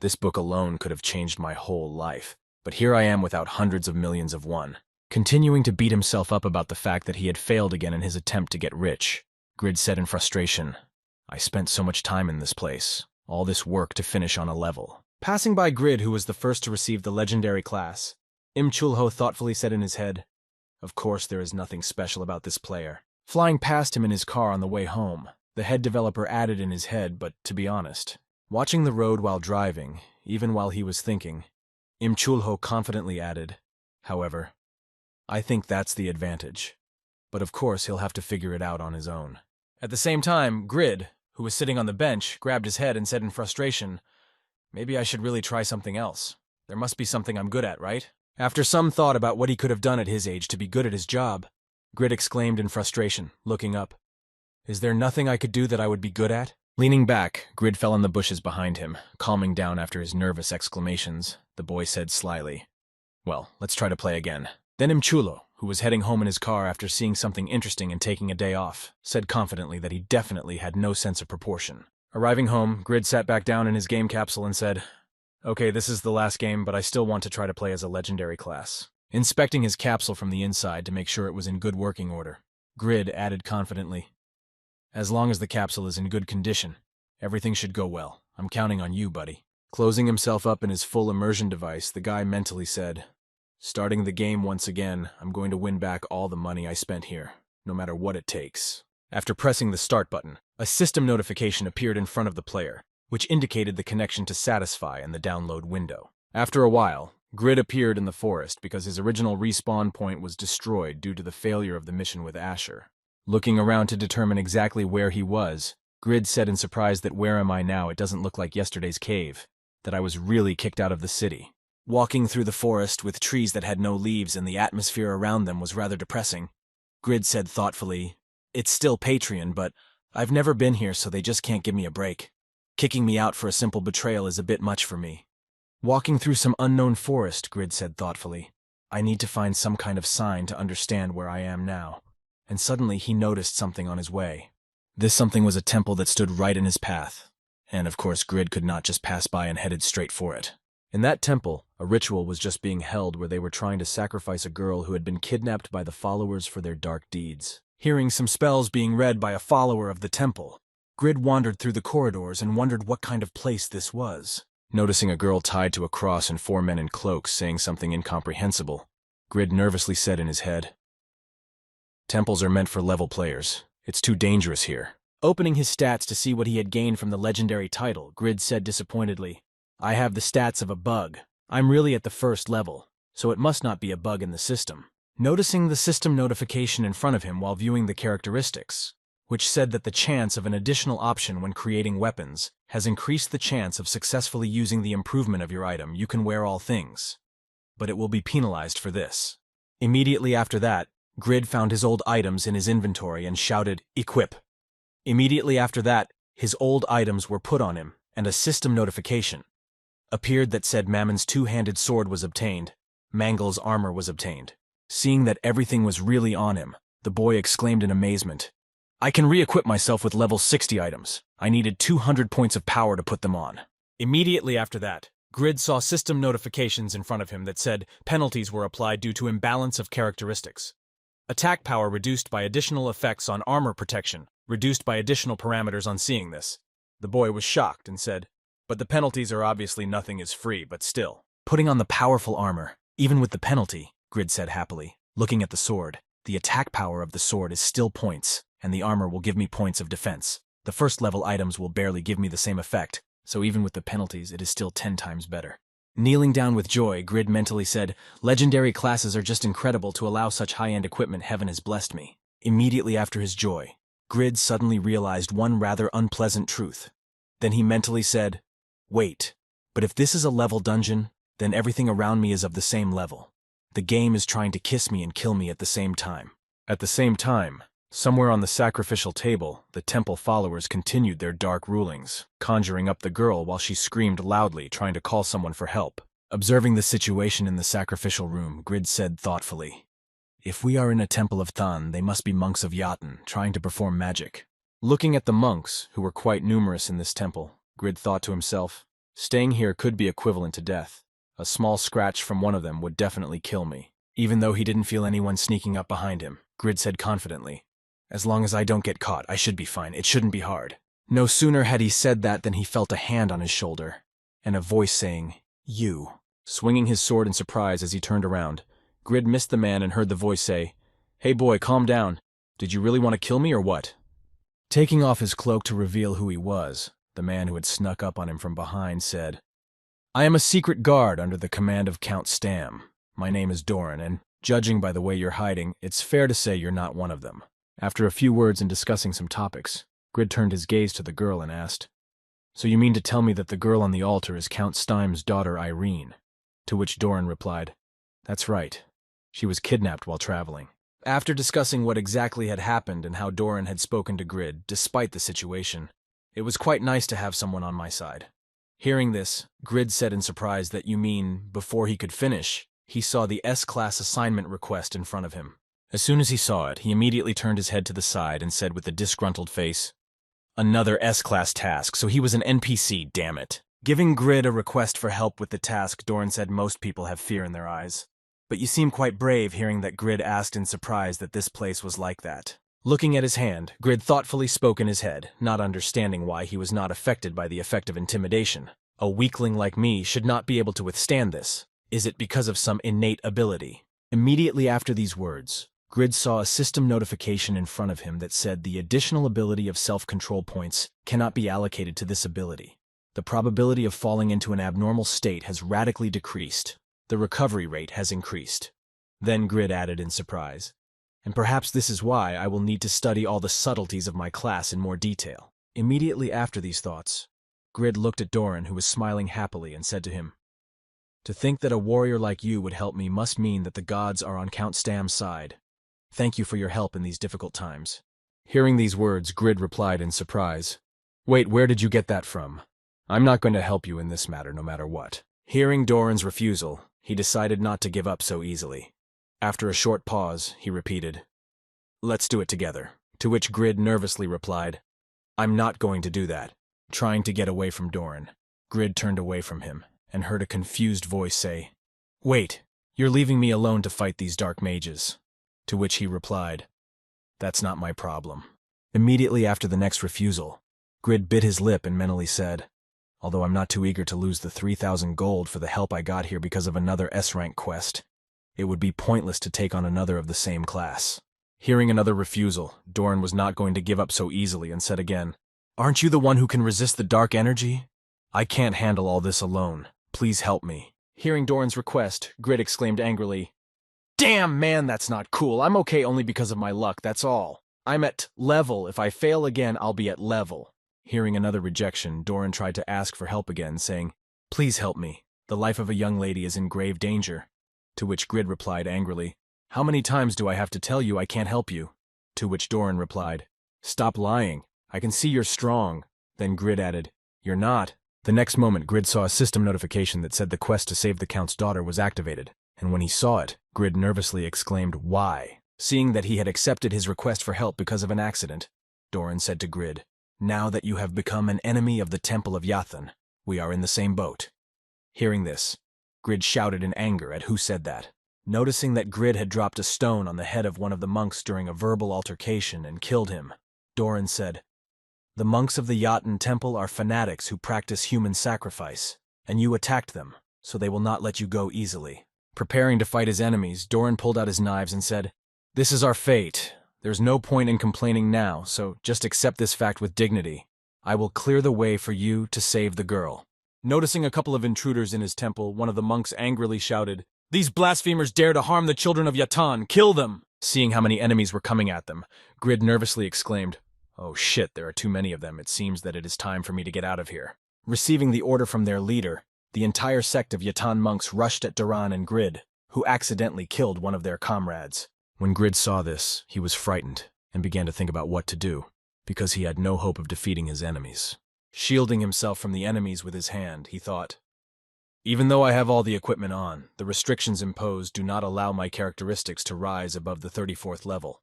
"This book alone could have changed my whole life, but here I am without hundreds of millions of won." Continuing to beat himself up about the fact that he had failed again in his attempt to get rich, Grid said in frustration, "I spent so much time in this place, all this work to finish on a level." Passing by Grid, who was the first to receive the legendary class, Im Chulho thoughtfully said in his head, "Of course there is nothing special about this player." Flying past him in his car on the way home, the head developer added in his head, but to be honest, watching the road while driving, even while he was thinking, Im Chulho confidently added, "However, I think that's the advantage. But of course he'll have to figure it out on his own." At the same time, Grid, who was sitting on the bench, grabbed his head and said in frustration, "Maybe I should really try something else. There must be something I'm good at, right?" After some thought about what he could have done at his age to be good at his job, Grid exclaimed in frustration, looking up, "Is there nothing I could do that I would be good at?" Leaning back, Grid fell in the bushes behind him, calming down after his nervous exclamations. The boy said slyly, "Well, let's try to play again." Then Imchulo, who was heading home in his car after seeing something interesting and taking a day off, said confidently that he definitely had no sense of proportion. Arriving home, Grid sat back down in his game capsule and said, "Okay, this is the last game, but I still want to try to play as a legendary class." Inspecting his capsule from the inside to make sure it was in good working order, Grid added confidently, "As long as the capsule is in good condition, everything should go well. I'm counting on you, buddy." Closing himself up in his full immersion device, the guy mentally said, "Starting the game once again, I'm going to win back all the money I spent here, no matter what it takes." After pressing the start button, a system notification appeared in front of the player, which indicated the connection to Satisfy in the download window. After a while, Grid appeared in the forest because his original respawn point was destroyed due to the failure of the mission with Asher. Looking around to determine exactly where he was, Grid said in surprise that "Where am I now? It doesn't look like yesterday's cave, that I was really kicked out of the city." Walking through the forest with trees that had no leaves and the atmosphere around them was rather depressing. Grid said thoughtfully, "It's still Patreon, but I've never been here, so they just can't give me a break. Kicking me out for a simple betrayal is a bit much for me." Walking through some unknown forest, Grid said thoughtfully, "I need to find some kind of sign to understand where I am now." And suddenly he noticed something on his way. This something was a temple that stood right in his path, and of course Grid could not just pass by and headed straight for it. In that temple, a ritual was just being held where they were trying to sacrifice a girl who had been kidnapped by the followers for their dark deeds. Hearing some spells being read by a follower of the temple, Grid wandered through the corridors and wondered what kind of place this was. Noticing a girl tied to a cross and 4 men in cloaks saying something incomprehensible, Grid nervously said in his head, "Temples are meant for level players. It's too dangerous here." Opening his stats to see what he had gained from the legendary title, Grid said disappointedly, "I have the stats of a bug. I'm really at the first level, so it must not be a bug in the system." Noticing the system notification in front of him while viewing the characteristics, which said that the chance of an additional option when creating weapons has increased the chance of successfully using the improvement of your item, you can wear all things, but it will be penalized for this. Immediately after that, Grid found his old items in his inventory and shouted, "Equip." Immediately after that, his old items were put on him, and a system notification appeared that said Mammon's 2-handed sword was obtained, Mangal's armor was obtained. Seeing that everything was really on him, the boy exclaimed in amazement, "I can re-equip myself with level 60 items. I needed 200 points of power to put them on." Immediately after that, Grid saw system notifications in front of him that said penalties were applied due to imbalance of characteristics. Attack power reduced by additional effects on armor protection, reduced by additional parameters on seeing this. The boy was shocked and said, "But the penalties are obviously nothing is free, but still." Putting on the powerful armor, even with the penalty, Grid said happily, looking at the sword, "The attack power of the sword is still points, and the armor will give me points of defense. The first level items will barely give me the same effect, so even with the penalties, it is still 10 times better. Kneeling down with joy, Grid mentally said, "Legendary classes are just incredible to allow such high-end equipment heaven has blessed me." Immediately after his joy, Grid suddenly realized one rather unpleasant truth. Then he mentally said, "Wait, but if this is a level dungeon, then everything around me is of the same level. The game is trying to kiss me and kill me at the same time." At the same time, somewhere on the sacrificial table, the temple followers continued their dark rulings, conjuring up the girl while she screamed loudly, trying to call someone for help. Observing the situation in the sacrificial room, Grid said thoughtfully, "If we are in a temple of Than, they must be monks of Yatan, trying to perform magic." Looking at the monks, who were quite numerous in this temple, Grid thought to himself, "Staying here could be equivalent to death. A small scratch from one of them would definitely kill me." Even though he didn't feel anyone sneaking up behind him, Grid said confidently, "As long as I don't get caught, I should be fine. It shouldn't be hard." No sooner had he said that than he felt a hand on his shoulder, and a voice saying, "You." Swinging his sword in surprise as he turned around, Grid missed the man and heard the voice say, "Hey boy, calm down. Did you really want to kill me or what?" Taking off his cloak to reveal who he was, the man who had snuck up on him from behind said, "I am a secret guard under the command of Count Stam. My name is Doran, and judging by the way you're hiding, it's fair to say you're not one of them." After a few words and discussing some topics, Grid turned his gaze to the girl and asked, "So you mean to tell me that the girl on the altar is Count Stam's daughter Irene?" To which Doran replied, "That's right. She was kidnapped while traveling." After discussing what exactly had happened and how Doran had spoken to Grid, despite the situation, it was quite nice to have someone on my side. Hearing this, Grid said in surprise that you mean, before he could finish, he saw the S-class assignment request in front of him. As soon as he saw it, he immediately turned his head to the side and said with a disgruntled face, "Another S-class task, so he was an NPC, damn it." Giving Grid a request for help with the task, Doran said most people have fear in their eyes. "But you seem quite brave," hearing that Grid asked in surprise that this place was like that. Looking at his hand, Grid thoughtfully spoke in his head, not understanding why he was not affected by the effect of intimidation. "A weakling like me should not be able to withstand this. Is it because of some innate ability?" Immediately after these words, Grid saw a system notification in front of him that said the additional ability of self-control points cannot be allocated to this ability. The probability of falling into an abnormal state has radically decreased. The recovery rate has increased. Then Grid added in surprise, "And perhaps this is why I will need to study all the subtleties of my class in more detail." Immediately after these thoughts, Grid looked at Doran, who was smiling happily, and said to him, "To think that a warrior like you would help me must mean that the gods are on Count Stam's side. Thank you for your help in these difficult times." Hearing these words, Grid replied in surprise, "Wait, where did you get that from? I'm not going to help you in this matter no matter what." Hearing Doran's refusal, he decided not to give up so easily. After a short pause, he repeated, "Let's do it together." To which Grid nervously replied, "I'm not going to do that." Trying to get away from Doran, Grid turned away from him and heard a confused voice say, "Wait, you're leaving me alone to fight these dark mages." To which he replied, "That's not my problem." Immediately after the next refusal, Grid bit his lip and mentally said, "Although I'm not too eager to lose the 3,000 gold for the help I got here because of another S-rank quest, it would be pointless to take on another of the same class." Hearing another refusal, Doran was not going to give up so easily and said again, "Aren't you the one who can resist the dark energy? I can't handle all this alone. Please help me." Hearing Doran's request, Grid exclaimed angrily, "Damn, man, that's not cool. I'm okay only because of my luck, that's all. I'm at level. If I fail again, I'll be at level." Hearing another rejection, Doran tried to ask for help again, saying, "Please help me. The life of a young lady is in grave danger." To which Grid replied angrily, "How many times do I have to tell you I can't help you?" To which Doran replied, "Stop lying. I can see you're strong." Then Grid added, "You're not." The next moment, Grid saw a system notification that said the quest to save the Count's daughter was activated, and when he saw it, Grid nervously exclaimed, "Why?" Seeing that he had accepted his request for help because of an accident, Doran said to Grid, "Now that you have become an enemy of the Temple of Yathan, we are in the same boat." Hearing this, Grid shouted in anger at who said that. Noticing that Grid had dropped a stone on the head of one of the monks during a verbal altercation and killed him, Doran said, "The monks of the Yatan Temple are fanatics who practice human sacrifice, and you attacked them, so they will not let you go easily." Preparing to fight his enemies, Doran pulled out his knives and said, "This is our fate. There's no point in complaining now, so just accept this fact with dignity. I will clear the way for you to save the girl." Noticing a couple of intruders in his temple, one of the monks angrily shouted, "These blasphemers dare to harm the children of Yatan! Kill them!" Seeing how many enemies were coming at them, Grid nervously exclaimed, "Oh shit, there are too many of them. It seems that it is time for me to get out of here." Receiving the order from their leader, the entire sect of Yatan monks rushed at Duran and Grid, who accidentally killed one of their comrades. When Grid saw this, he was frightened and began to think about what to do, because he had no hope of defeating his enemies. Shielding himself from the enemies with his hand, he thought, "Even though I have all the equipment on, the restrictions imposed do not allow my characteristics to rise above the 34th level.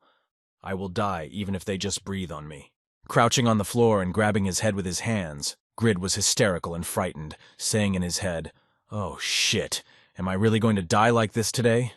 I will die even if they just breathe on me." Crouching on the floor and grabbing his head with his hands, Grid was hysterical and frightened, saying in his head, "Oh shit, am I really going to die like this today?"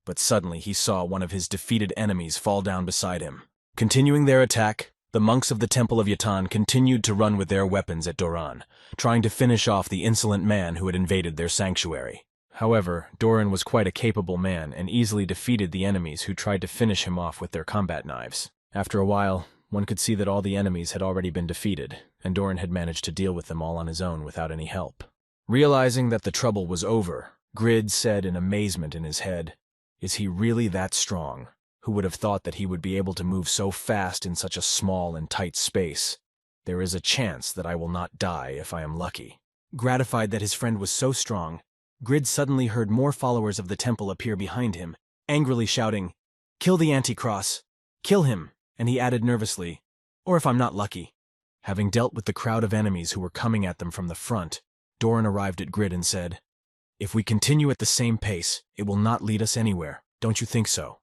But suddenly he saw one of his defeated enemies fall down beside him. Continuing their attack, the monks of the Temple of Yatan continued to run with their weapons at Doran, trying to finish off the insolent man who had invaded their sanctuary. However, Doran was quite a capable man and easily defeated the enemies who tried to finish him off with their combat knives. After a while, one could see that all the enemies had already been defeated, and Doran had managed to deal with them all on his own without any help. Realizing that the trouble was over, Grid said in amazement in his head, "Is he really that strong? Who would have thought that he would be able to move so fast in such a small and tight space? There is a chance that I will not die if I am lucky." Gratified that his friend was so strong, Grid suddenly heard more followers of the temple appear behind him, angrily shouting, "Kill the Anticross! Kill him!" And he added nervously, "Or if I'm not lucky." Having dealt with the crowd of enemies who were coming at them from the front, Doran arrived at Grid and said, "If we continue at the same pace, it will not lead us anywhere. Don't you think so?"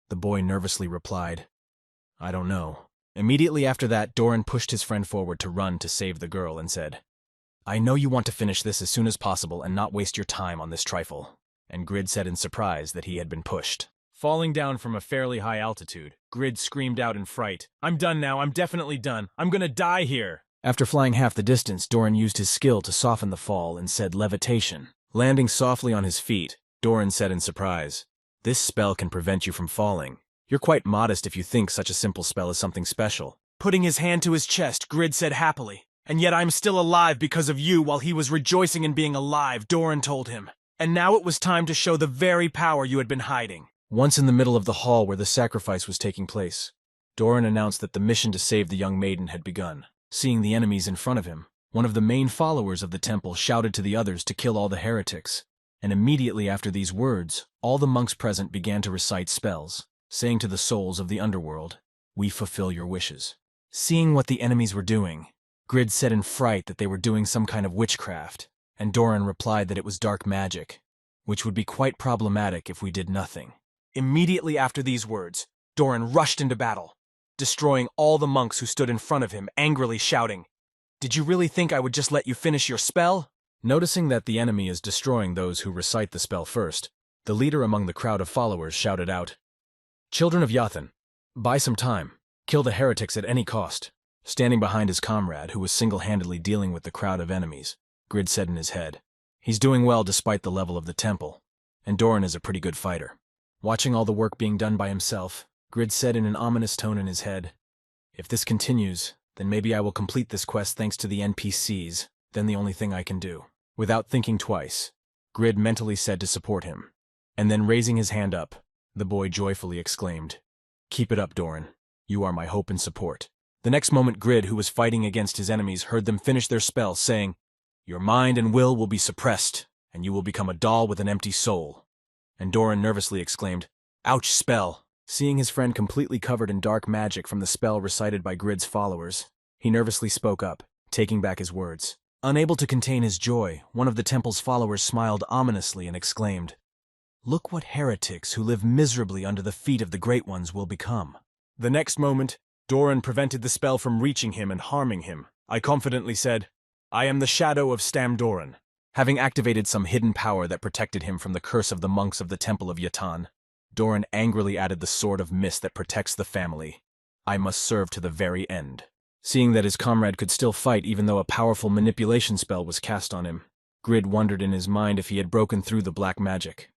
The boy nervously replied, "I don't know." Immediately after that, Doran pushed his friend forward to run to save the girl and said, "I know you want to finish this as soon as possible and not waste your time on this trifle." And Grid said in surprise that he had been pushed. Falling down from a fairly high altitude, Grid screamed out in fright, "I'm done now, I'm definitely done. I'm gonna die here." After flying half the distance, Doran used his skill to soften the fall and said levitation. Landing softly on his feet, Doran said in surprise, "This spell can prevent you from falling. You're quite modest if you think such a simple spell is something special." Putting his hand to his chest, Grid said happily, "And yet I'm still alive because of you." While he was rejoicing in being alive, Doran told him, "And now it was time to show the very power you had been hiding." Once in the middle of the hall where the sacrifice was taking place, Doran announced that the mission to save the young maiden had begun. Seeing the enemies in front of him, one of the main followers of the temple shouted to the others to kill all the heretics, and immediately after these words, all the monks present began to recite spells, saying to the souls of the underworld, "We fulfill your wishes." Seeing what the enemies were doing, Grid said in fright that they were doing some kind of witchcraft, and Doran replied that it was dark magic, which would be quite problematic if we did nothing. Immediately after these words, Doran rushed into battle, destroying all the monks who stood in front of him, angrily shouting, "Did you really think I would just let you finish your spell?" Noticing that the enemy is destroying those who recite the spell first, the leader among the crowd of followers shouted out, "Children of Yathan, buy some time. Kill the heretics at any cost." Standing behind his comrade, who was single-handedly dealing with the crowd of enemies, Grid said in his head, "He's doing well despite the level of the temple, and Doran is a pretty good fighter." Watching all the work being done by himself, Grid said in an ominous tone in his head, "If this continues, then maybe I will complete this quest thanks to the NPCs, then the only thing I can do." Without thinking twice, Grid mentally said to support him, and then raising his hand up, the boy joyfully exclaimed, "Keep it up, Doran. You are my hope and support." The next moment Grid, who was fighting against his enemies, heard them finish their spell, saying, "Your mind and will be suppressed, and you will become a doll with an empty soul." And Doran nervously exclaimed, "Ouch, spell!" Seeing his friend completely covered in dark magic from the spell recited by Grid's followers, he nervously spoke up, taking back his words. Unable to contain his joy, one of the temple's followers smiled ominously and exclaimed, "Look what heretics who live miserably under the feet of the Great Ones will become." The next moment, Doran prevented the spell from reaching him and harming him. I confidently said, "I am the shadow of Stam Doran." Having activated some hidden power that protected him from the curse of the monks of the Temple of Yatan, Doran angrily added the sword of mist that protects the family. I must serve to the very end. Seeing that his comrade could still fight even though a powerful manipulation spell was cast on him, Grid wondered in his mind if he had broken through the black magic.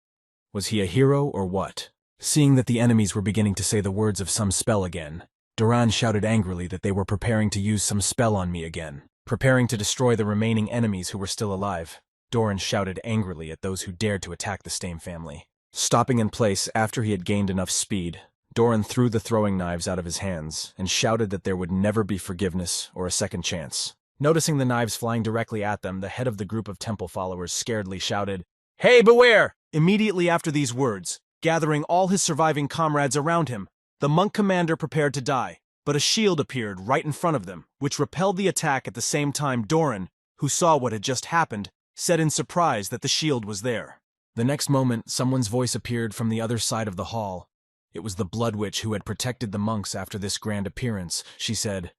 Was he a hero or what? Seeing that the enemies were beginning to say the words of some spell again, Doran shouted angrily that they were preparing to use some spell on me again, preparing to destroy the remaining enemies who were still alive. Doran shouted angrily at those who dared to attack the Stame family. Stopping in place after he had gained enough speed, Doran threw the throwing knives out of his hands and shouted that there would never be forgiveness or a second chance. Noticing the knives flying directly at them, the head of the group of temple followers scaredly shouted, "Hey, beware!" Immediately after these words, gathering all his surviving comrades around him, the monk commander prepared to die, but a shield appeared right in front of them, which repelled the attack. At the same time, Doran, who saw what had just happened, said in surprise that the shield was there. The next moment, someone's voice appeared from the other side of the hall. It was the Blood Witch who had protected the monks after this grand appearance. She said,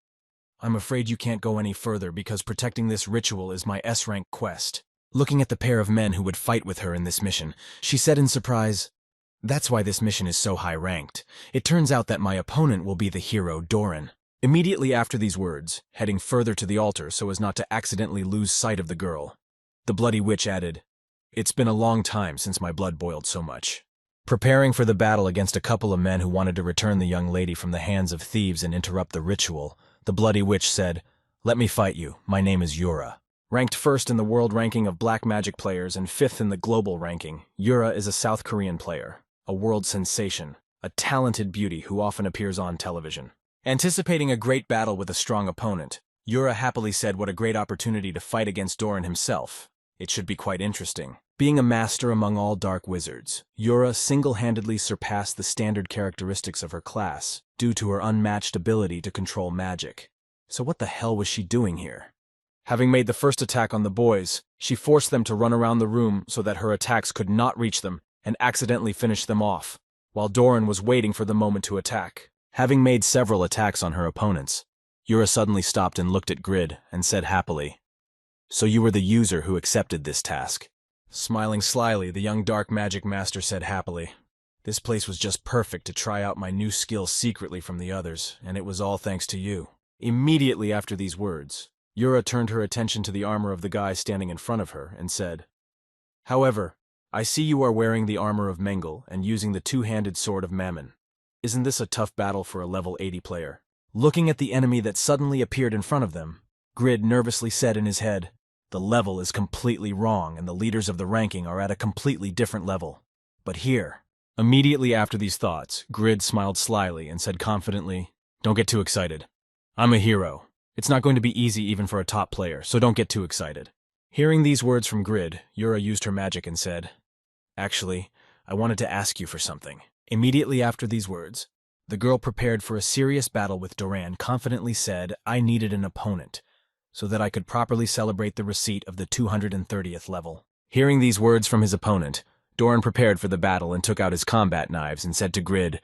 "I'm afraid you can't go any further because protecting this ritual is my S-rank quest." Looking at the pair of men who would fight with her in this mission, she said in surprise, "That's why this mission is so high-ranked. It turns out that my opponent will be the hero, Doran." Immediately after these words, heading further to the altar so as not to accidentally lose sight of the girl, the Bloody Witch added, "It's been a long time since my blood boiled so much." Preparing for the battle against a couple of men who wanted to return the young lady from the hands of thieves and interrupt the ritual, the Bloody Witch said, "Let me fight you. My name is Yura." Ranked first in the world ranking of black magic players and fifth in the global ranking, Yura is a South Korean player, a world sensation, a talented beauty who often appears on television. Anticipating a great battle with a strong opponent, Yura happily said what a great opportunity to fight against Doran himself. It should be quite interesting. Being a master among all dark wizards, Yura single-handedly surpassed the standard characteristics of her class due to her unmatched ability to control magic. So what the hell was she doing here? Having made the first attack on the boys, she forced them to run around the room so that her attacks could not reach them and accidentally finish them off, while Doran was waiting for the moment to attack. Having made several attacks on her opponents, Yura suddenly stopped and looked at Grid and said happily, "So you were the user who accepted this task." Smiling slyly, the young dark magic master said happily, "This place was just perfect to try out my new skills secretly from the others, and it was all thanks to you." Immediately after these words, Yura turned her attention to the armor of the guy standing in front of her and said, "However, I see you are wearing the armor of Mengel and using the two-handed sword of Mammon. Isn't this a tough battle for a level 80 player?" Looking at the enemy that suddenly appeared in front of them, Grid nervously said in his head, "The level is completely wrong and the leaders of the ranking are at a completely different level. But here..." Immediately after these thoughts, Grid smiled slyly and said confidently, "Don't get too excited. I'm a hero. It's not going to be easy even for a top player, so don't get too excited." Hearing these words from Grid, Yura used her magic and said, "Actually, I wanted to ask you for something." Immediately after these words, the girl prepared for a serious battle with Doran confidently said, "I needed an opponent, so that I could properly celebrate the receipt of the 230th level." Hearing these words from his opponent, Doran prepared for the battle and took out his combat knives and said to Grid,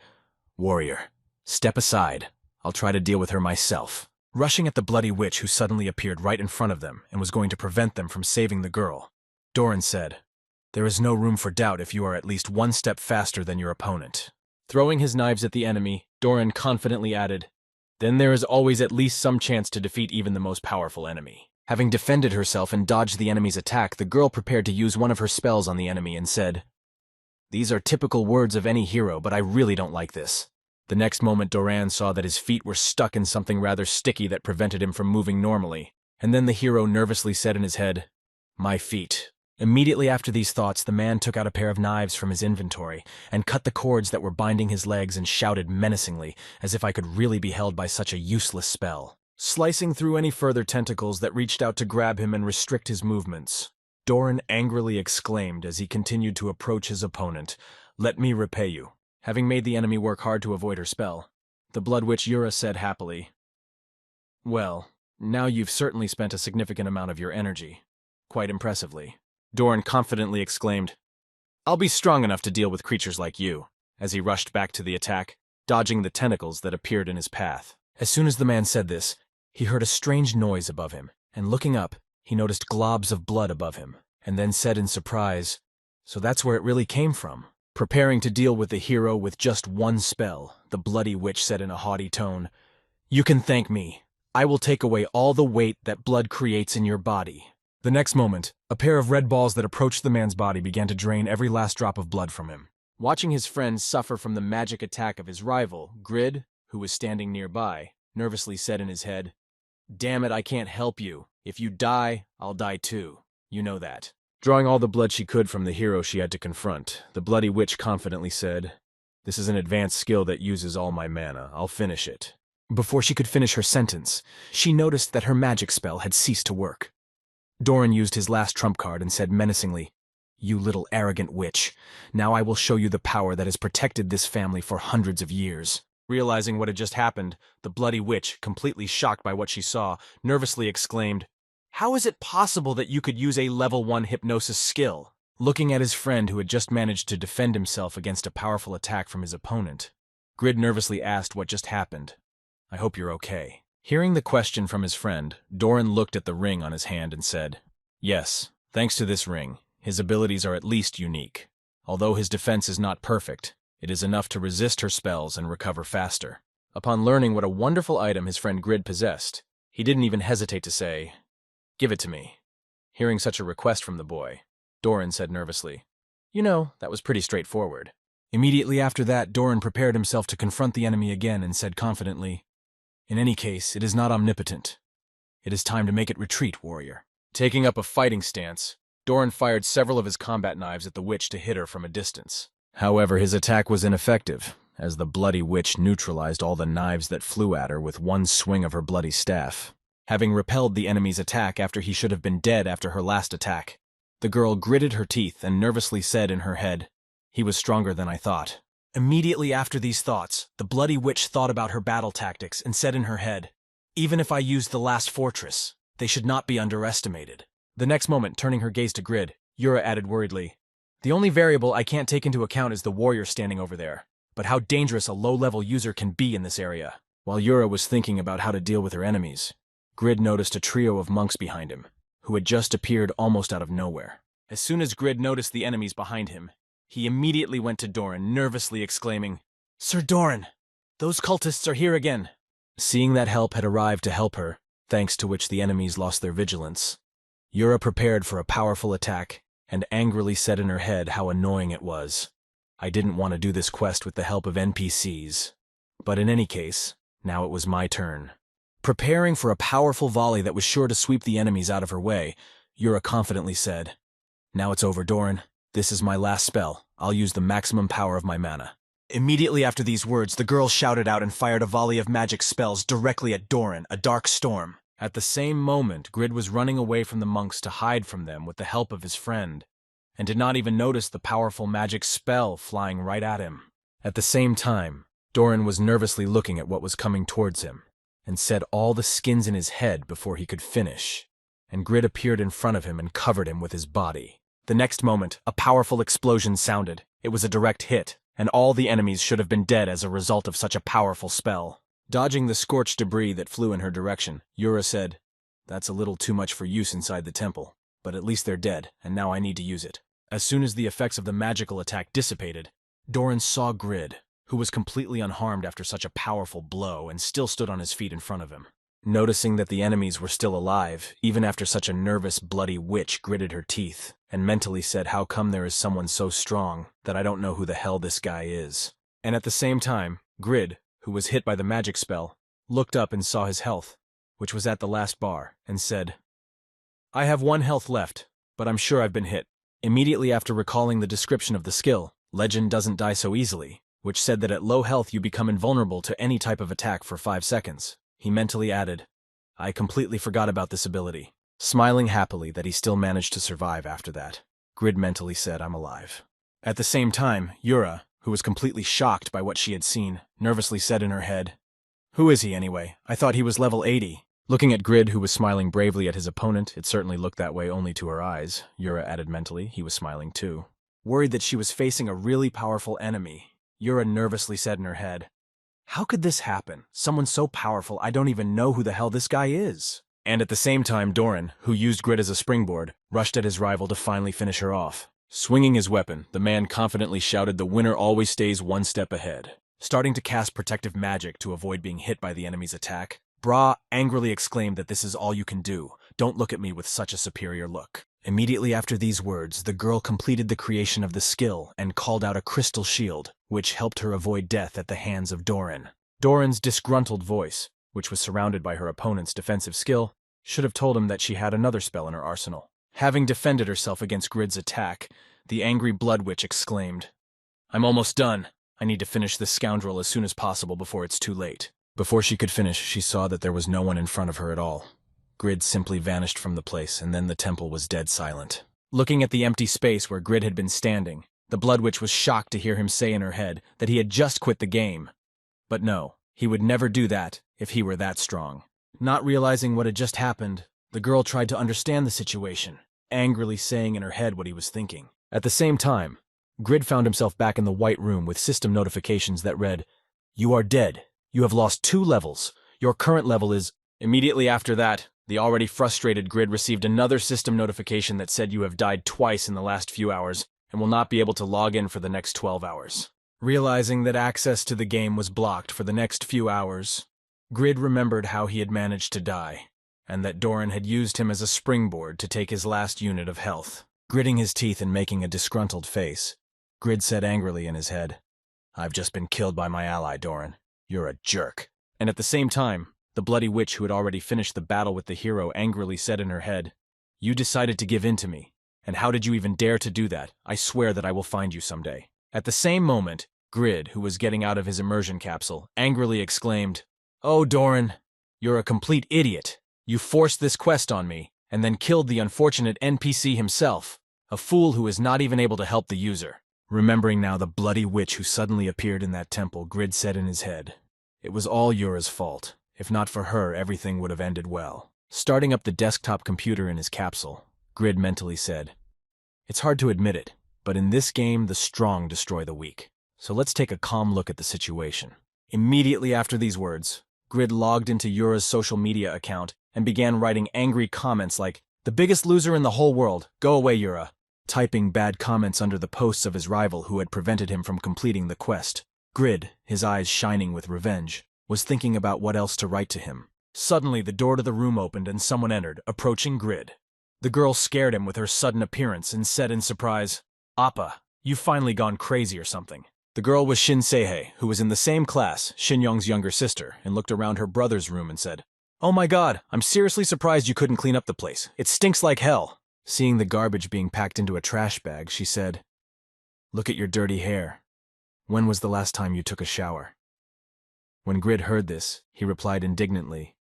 "Warrior, step aside. I'll try to deal with her myself." Rushing at the Bloody Witch who suddenly appeared right in front of them and was going to prevent them from saving the girl, Doran said, "There is no room for doubt if you are at least one step faster than your opponent." Throwing his knives at the enemy, Doran confidently added, "Then there is always at least some chance to defeat even the most powerful enemy." Having defended herself and dodged the enemy's attack, the girl prepared to use one of her spells on the enemy and said, "These are typical words of any hero, but I really don't like this." The next moment Doran saw that his feet were stuck in something rather sticky that prevented him from moving normally, and then the hero nervously said in his head, "My feet." Immediately after these thoughts, the man took out a pair of knives from his inventory and cut the cords that were binding his legs and shouted menacingly, as if I could really be held by such a useless spell. Slicing through any further tentacles that reached out to grab him and restrict his movements, Doran angrily exclaimed as he continued to approach his opponent, "Let me repay you." Having made the enemy work hard to avoid her spell, the Blood Witch Yura said happily, "Well, now you've certainly spent a significant amount of your energy. Quite impressively." Doran confidently exclaimed, "I'll be strong enough to deal with creatures like you," as he rushed back to the attack, dodging the tentacles that appeared in his path. As soon as the man said this, he heard a strange noise above him, and looking up, he noticed globs of blood above him, and then said in surprise, "So that's where it really came from." Preparing to deal with the hero with just one spell, the Bloody Witch said in a haughty tone, "You can thank me. I will take away all the weight that blood creates in your body." The next moment, a pair of red balls that approached the man's body began to drain every last drop of blood from him. Watching his friend suffer from the magic attack of his rival, Grid, who was standing nearby, nervously said in his head, "Damn it, I can't help you. If you die, I'll die too. You know that." Drawing all the blood she could from the hero she had to confront, the bloody witch confidently said, "This is an advanced skill that uses all my mana. I'll finish it." Before she could finish her sentence, she noticed that her magic spell had ceased to work. Doran used his last trump card and said menacingly, "You little arrogant witch. Now I will show you the power that has protected this family for hundreds of years." Realizing what had just happened, the bloody witch, completely shocked by what she saw, nervously exclaimed, "How is it possible that you could use a level 1 hypnosis skill?" Looking at his friend who had just managed to defend himself against a powerful attack from his opponent, Grid nervously asked what just happened. "I hope you're okay." Hearing the question from his friend, Doran looked at the ring on his hand and said, "Yes, thanks to this ring, his abilities are at least unique. Although his defense is not perfect, it is enough to resist her spells and recover faster." Upon learning what a wonderful item his friend Grid possessed, he didn't even hesitate to say, "Give it to me." Hearing such a request from the boy, Doran said nervously, "You know, that was pretty straightforward." Immediately after that, Doran prepared himself to confront the enemy again and said confidently, "In any case, it is not omnipotent. It is time to make it retreat, warrior." Taking up a fighting stance, Doran fired several of his combat knives at the witch to hit her from a distance. However, his attack was ineffective, as the bloody witch neutralized all the knives that flew at her with one swing of her bloody staff. Having repelled the enemy's attack after he should have been dead after her last attack, the girl gritted her teeth and nervously said in her head, "He was stronger than I thought." Immediately after these thoughts, the bloody witch thought about her battle tactics and said in her head, "Even if I used the last fortress, they should not be underestimated." The next moment, turning her gaze to Grid, Yura added worriedly, "The only variable I can't take into account is the warrior standing over there, but how dangerous a low-level user can be in this area." While Yura was thinking about how to deal with her enemies, Grid noticed a trio of monks behind him, who had just appeared almost out of nowhere. As soon as Grid noticed the enemies behind him, he immediately went to Doran, nervously exclaiming, "Sir Doran, those cultists are here again." Seeing that help had arrived to help her, thanks to which the enemies lost their vigilance, Yura prepared for a powerful attack and angrily said in her head how annoying it was. "I didn't want to do this quest with the help of NPCs. But in any case, now it was my turn." Preparing for a powerful volley that was sure to sweep the enemies out of her way, Yura confidently said, "Now it's over, Doran. This is my last spell. I'll use the maximum power of my mana." Immediately after these words, the girl shouted out and fired a volley of magic spells directly at Doran, a dark storm. At the same moment, Grid was running away from the monks to hide from them with the help of his friend, and did not even notice the powerful magic spell flying right at him. At the same time, Doran was nervously looking at what was coming towards him, and said all the skins in his head before he could finish, and Grid appeared in front of him and covered him with his body. The next moment, a powerful explosion sounded. It was a direct hit, and all the enemies should have been dead as a result of such a powerful spell. Dodging the scorched debris that flew in her direction, Yura said, "That's a little too much for use inside the temple, but at least they're dead, and now I need to use it." As soon as the effects of the magical attack dissipated, Doran saw Grid, who was completely unharmed after such a powerful blow and still stood on his feet in front of him. Noticing that the enemies were still alive, even after such a nervous, bloody witch gritted her teeth, and mentally said, "How come there is someone so strong that I don't know who the hell this guy is?" And at the same time, Grid, who was hit by the magic spell, looked up and saw his health, which was at the last bar, and said, "I have 1 health left, but I'm sure I've been hit." Immediately after recalling the description of the skill, Legend Doesn't Die So Easily, which said that at low health you become invulnerable to any type of attack for 5 seconds, he mentally added, "I completely forgot about this ability." Smiling happily that he still managed to survive after that, Grid mentally said, "I'm alive." At the same time, Yura, who was completely shocked by what she had seen, nervously said in her head, "Who is he anyway? I thought he was level 80. Looking at Grid, who was smiling bravely at his opponent, it certainly looked that way only to her eyes. Yura added mentally, he was smiling too. Worried that she was facing a really powerful enemy, Yura nervously said in her head, "How could this happen? Someone so powerful I don't even know who the hell this guy is." And at the same time, Doran, who used Grid as a springboard, rushed at his rival to finally finish her off. Swinging his weapon, the man confidently shouted, "The winner always stays 1 step ahead." Starting to cast protective magic to avoid being hit by the enemy's attack, Bra angrily exclaimed that this is all you can do. Don't look at me with such a superior look. Immediately after these words, the girl completed the creation of the skill and called out a crystal shield, which helped her avoid death at the hands of Doran. Doran's disgruntled voice, which was surrounded by her opponent's defensive skill, should have told him that she had another spell in her arsenal. Having defended herself against Grid's attack, the angry Blood Witch exclaimed, "I'm almost done. I need to finish this scoundrel as soon as possible before it's too late." Before she could finish, she saw that there was no one in front of her at all. Grid simply vanished from the place, and then the temple was dead silent. Looking at the empty space where Grid had been standing, the Blood Witch was shocked to hear him say in her head that he had just quit the game. But no, he would never do that if he were that strong. Not realizing what had just happened, the girl tried to understand the situation, angrily saying in her head what he was thinking. At the same time, Grid found himself back in the white room with system notifications that read, "You are dead. You have lost 2 levels. Your current level is..." Immediately after that, the already frustrated Grid received another system notification that said you have died twice in the last few hours and will not be able to log in for the next 12 hours. Realizing that access to the game was blocked for the next few hours, Grid remembered how he had managed to die, and that Doran had used him as a springboard to take his last unit of health. Gritting his teeth and making a disgruntled face, Grid said angrily in his head, "I've just been killed by my ally, Doran. You're a jerk." And at the same time, the Bloody Witch who had already finished the battle with the hero angrily said in her head, "You decided to give in to me, and how did you even dare to do that? I swear that I will find you someday." At the same moment, Grid, who was getting out of his immersion capsule, angrily exclaimed, "Oh, Doran, you're a complete idiot. You forced this quest on me, and then killed the unfortunate NPC himself, a fool who is not even able to help the user." Remembering now the Bloody Witch who suddenly appeared in that temple, Grid said in his head, "It was all Yura's fault. If not for her, everything would have ended well." Starting up the desktop computer in his capsule, Grid mentally said, "It's hard to admit it, but in this game, the strong destroy the weak. So let's take a calm look at the situation." Immediately after these words, Grid logged into Yura's social media account and began writing angry comments like, "The biggest loser in the whole world, go away, Yura," typing bad comments under the posts of his rival who had prevented him from completing the quest. Grid, his eyes shining with revenge, was thinking about what else to write to him. Suddenly, the door to the room opened and someone entered, approaching Grid. The girl scared him with her sudden appearance and said in surprise, "Appa, you've finally gone crazy or something." The girl was Shin Seihei, who was in the same class, Shin Young's younger sister, and looked around her brother's room and said, "Oh my god, I'm seriously surprised you couldn't clean up the place. It stinks like hell." Seeing the garbage being packed into a trash bag, she said, "Look at your dirty hair. When was the last time you took a shower?" When Grid heard this, he replied indignantly,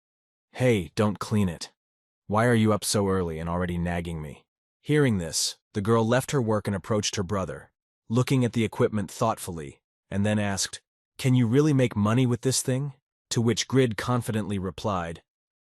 "Hey, don't clean it. Why are you up so early and already nagging me?" Hearing this, the girl left her work and approached her brother, looking at the equipment thoughtfully, and then asked, "Can you really make money with this thing?" To which Grid confidently replied,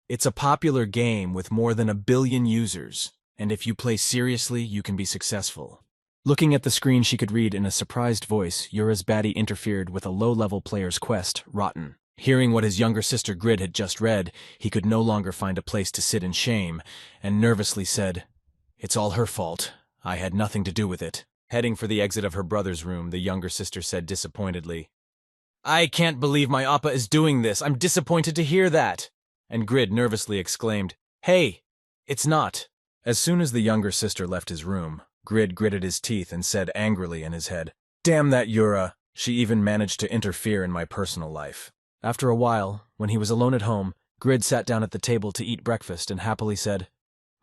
"It's a popular game with more than 1 billion users, and if you play seriously, you can be successful." Looking at the screen, she could read in a surprised voice Yura's baddie interfered with a low-level player's quest, Rotten. Hearing what his younger sister Grid had just read, he could no longer find a place to sit in shame, and nervously said, "It's all her fault. I had nothing to do with it." Heading for the exit of her brother's room, the younger sister said disappointedly, "I can't believe my Appa is doing this. I'm disappointed to hear that." And Grid nervously exclaimed, "Hey, it's not." As soon as the younger sister left his room, Grid gritted his teeth and said angrily in his head, "Damn that Yura. She even managed to interfere in my personal life." After a while, when he was alone at home, Grid sat down at the table to eat breakfast and happily said,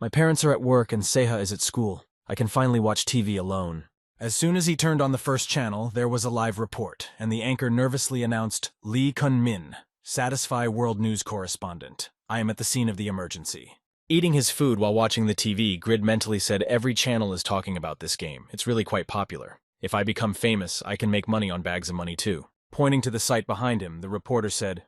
"My parents are at work and Seiha is at school. I can finally watch TV alone." As soon as he turned on the first channel, there was a live report, and the anchor nervously announced, "Lee Kun-min, Satisfy World News Correspondent. I am at the scene of the emergency." Eating his food while watching the TV, Grid mentally said, "Every channel is talking about this game. It's really quite popular. If I become famous, I can make money on bags of money too." Pointing to the site behind him, the reporter said,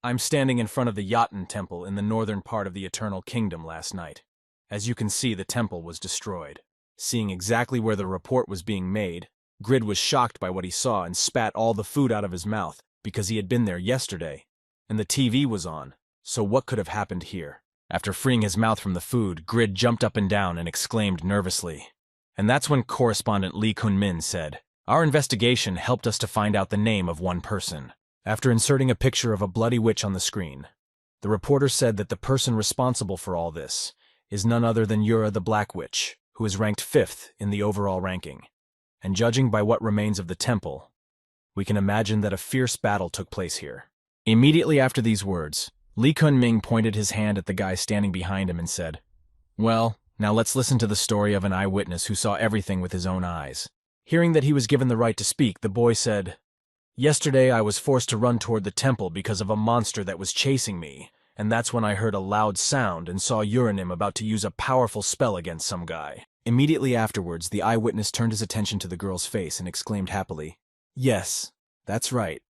"I'm standing in front of the Yaten Temple in the northern part of the Eternal Kingdom last night. As you can see, the temple was destroyed." Seeing exactly where the report was being made, Grid was shocked by what he saw and spat all the food out of his mouth because he had been there yesterday, and the TV was on, so what could have happened here? After freeing his mouth from the food, Grid jumped up and down and exclaimed nervously. And that's when correspondent Lee Kun-min said, "Our investigation helped us to find out the name of one person." After inserting a picture of a bloody witch on the screen, the reporter said that the person responsible for all this is none other than Yura the Black Witch, who is ranked 5th in the overall ranking. And judging by what remains of the temple, We can imagine that a fierce battle took place here. Immediately after these words, Lee Kun-ming pointed his hand at the guy standing behind him and said, "Well, now let's listen to the story of an eyewitness who saw everything with his own eyes." Hearing that he was given the right to speak, the boy said, "Yesterday I was forced to run toward the temple because of a monster that was chasing me, and that's when I heard a loud sound and saw Uranim about to use a powerful spell against some guy." Immediately afterwards, the eyewitness turned his attention to the girl's face and exclaimed happily, "Yes, that's right.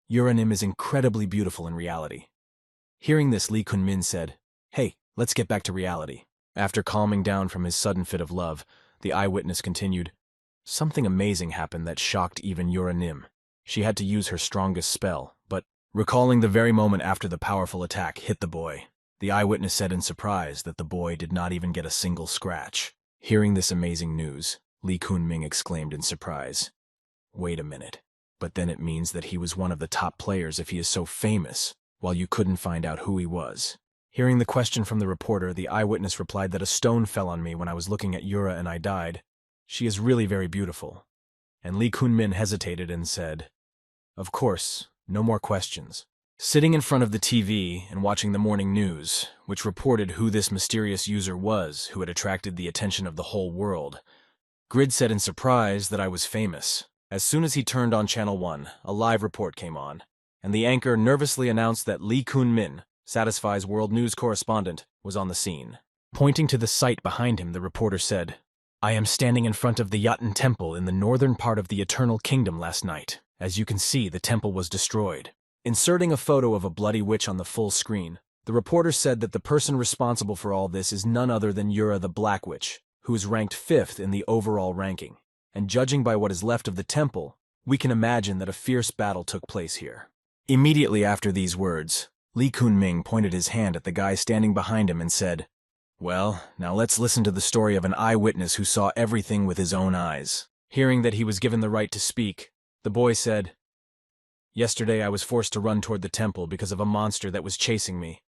Uranim is incredibly beautiful in reality." Hearing this, Lee Kun-min said, "Hey, let's get back to reality." After calming down from his sudden fit of love, the eyewitness continued, "Something amazing happened that shocked even Uranim. She had to use her strongest spell, but recalling the very moment after the powerful attack hit the boy, the eyewitness said in surprise that the boy did not even get a single scratch. Hearing this amazing news, Lee Kun-ming exclaimed in surprise, "Wait a minute, but then it means that he was one of the top players if he is so famous, while you couldn't find out who he was." Hearing the question from the reporter, the eyewitness replied that a stone fell on me when I was looking at Yura and I died. She is really very beautiful. And Lee Kun-min hesitated and said, "Of course, no more questions." Sitting in front of the TV and watching the morning news, which reported who this mysterious user was who had attracted the attention of the whole world, Grid said in surprise that I was famous. As soon as he turned on Channel 1, a live report came on, and the anchor nervously announced that Lee Kun-min, Satisfy's world news correspondent, was on the scene. Pointing to the site behind him, the reporter said, "I am standing in front of the Yatan Temple in the northern part of the Eternal Kingdom last night. As you can see, the temple was destroyed." Inserting a photo of a bloody witch on the full screen, the reporter said that the person responsible for all this is none other than Yura the Black Witch, who is ranked 5th in the overall ranking. And judging by what is left of the temple, we can imagine that a fierce battle took place here. Immediately after these words, Lee Kun-ming pointed his hand at the guy standing behind him and said, "Well, now let's listen to the story of an eyewitness who saw everything with his own eyes." Hearing that he was given the right to speak, the boy said, "Yesterday I was forced to run toward the temple because of a monster that was chasing me.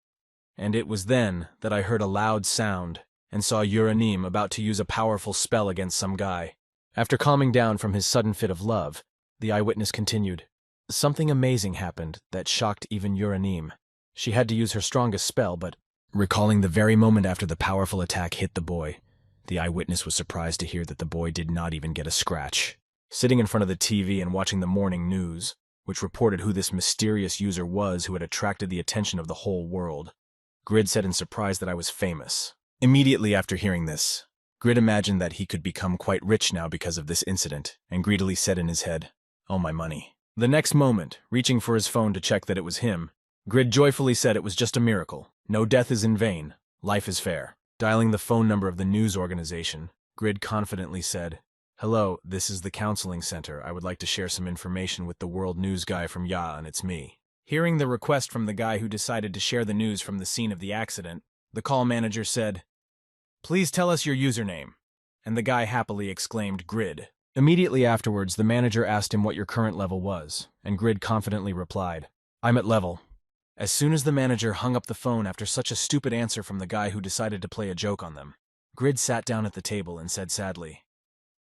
And it was then that I heard a loud sound and saw Uranim about to use a powerful spell against some guy." After calming down from his sudden fit of love, the eyewitness continued, "Something amazing happened that shocked even Uranim. She had to use her strongest spell, but..." Recalling the very moment after the powerful attack hit the boy, the eyewitness was surprised to hear that the boy did not even get a scratch. Sitting in front of the TV and watching the morning news, which reported who this mysterious user was who had attracted the attention of the whole world, Grid said in surprise that I was famous. Immediately after hearing this, Grid imagined that he could become quite rich now because of this incident, and greedily said in his head, "Oh, my money." The next moment, reaching for his phone to check that it was him, Grid joyfully said it was just a miracle. No death is in vain. Life is fair. Dialing the phone number of the news organization, Grid confidently said, "Hello, this is the counseling center. I would like to share some information with the world news guy from Ya, and it's me." Hearing the request from the guy who decided to share the news from the scene of the accident, the call manager said, "Please tell us your username." And the guy happily exclaimed, "Grid." Immediately afterwards, the manager asked him what your current level was, and Grid confidently replied, "I'm at level." As soon as the manager hung up the phone after such a stupid answer from the guy who decided to play a joke on them, Grid sat down at the table and said sadly,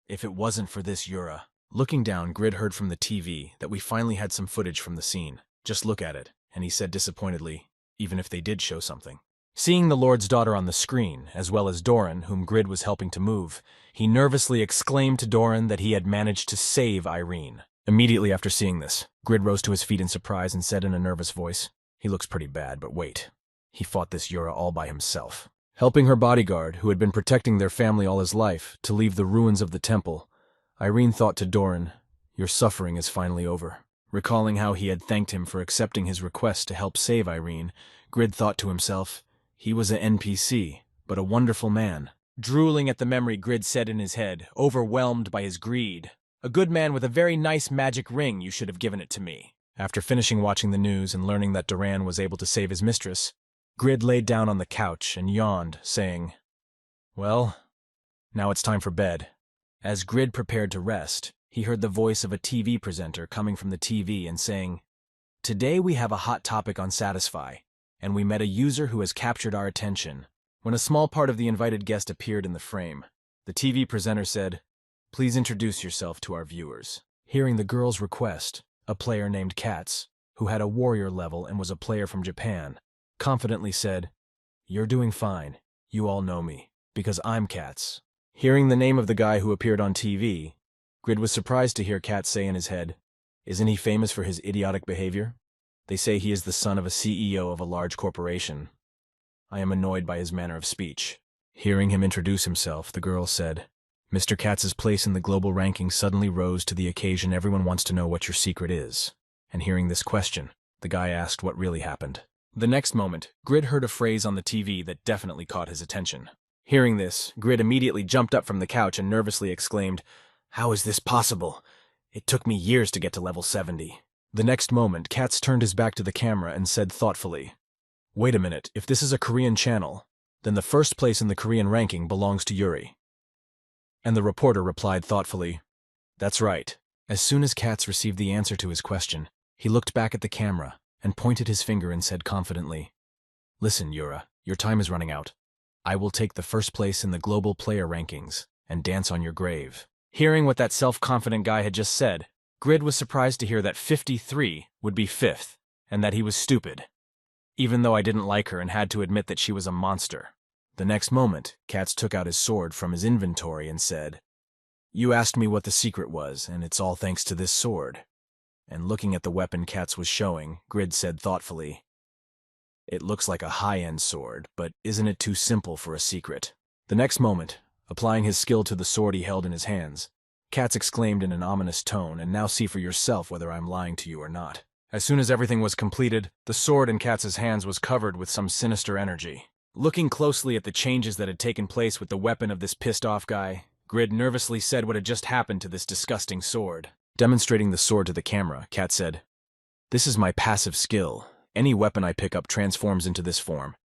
"If it wasn't for this Yura." Looking down, Grid heard from the TV that we finally had some footage from the scene. "Just look at it," and he said disappointedly, "even if they did show something." Seeing the Lord's daughter on the screen, as well as Doran, whom Grid was helping to move, he nervously exclaimed to Doran that he had managed to save Irene. Immediately after seeing this, Grid rose to his feet in surprise and said in a nervous voice, "He looks pretty bad, but wait. He fought this Yura all by himself." Helping her bodyguard, who had been protecting their family all his life, to leave the ruins of the temple, Irene thought to Doran, "Your suffering is finally over." Recalling how he had thanked him for accepting his request to help save Irene, Grid thought to himself, he was an NPC, but a wonderful man. Drooling at the memory, Grid said in his head, overwhelmed by his greed, "A good man with a very nice magic ring, you should have given it to me." After finishing watching the news and learning that Doran was able to save his mistress, Grid laid down on the couch and yawned, saying, "Well, now it's time for bed." As Grid prepared to rest, he heard the voice of a TV presenter coming from the TV and saying, "Today we have a hot topic on Satisfy, and we met a user who has captured our attention." When a small part of the invited guest appeared in the frame, the TV presenter said, "Please introduce yourself to our viewers." Hearing the girl's request, A player named Katz, who had a warrior level and was a player from Japan, confidently said, "You're doing fine. You all know me, because I'm Katz." Hearing the name of the guy who appeared on TV, Grid was surprised to hear Katz say in his head, "Isn't he famous for his idiotic behavior? They say he is the son of a CEO of a large corporation. I am annoyed by his manner of speech." Hearing him introduce himself, the girl said, "Mr. Katz's place in the global ranking suddenly rose to the occasion. Everyone wants to know what your secret is." And hearing this question, the guy asked what really happened. The next moment, Grid heard a phrase on the TV that definitely caught his attention. Hearing this, Grid immediately jumped up from the couch and nervously exclaimed, "How is this possible? It took me years to get to level 70. The next moment, Katz turned his back to the camera and said thoughtfully, "Wait a minute, if this is a Korean channel, then the first place in the Korean ranking belongs to Yuri." And the reporter replied thoughtfully, "That's right." As soon as Katz received the answer to his question, he looked back at the camera and pointed his finger and said confidently, "Listen, Yura, your time is running out. I will take the first place in the global player rankings and dance on your grave." Hearing what that self-confident guy had just said, Grid was surprised to hear that 53 would be 5th, and that he was stupid, even though I didn't like her and had to admit that she was a monster. The next moment, Katz took out his sword from his inventory and said, "You asked me what the secret was, and it's all thanks to this sword." And looking at the weapon Katz was showing, Grid said thoughtfully, "It looks like a high-end sword, but isn't it too simple for a secret?" The next moment, applying his skill to the sword he held in his hands, Katz exclaimed in an ominous tone, "And now see for yourself whether I'm lying to you or not." As soon as everything was completed, the sword in Katz's hands was covered with some sinister energy. Looking closely at the changes that had taken place with the weapon of this pissed-off guy, Grid nervously said what had just happened to this disgusting sword. Demonstrating the sword to the camera, Katz said, "This is my passive skill. Any weapon I pick up transforms into this form,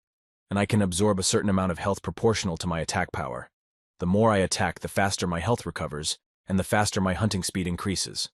and I can absorb a certain amount of health proportional to my attack power. The more I attack, the faster my health recovers, and the faster my hunting speed increases."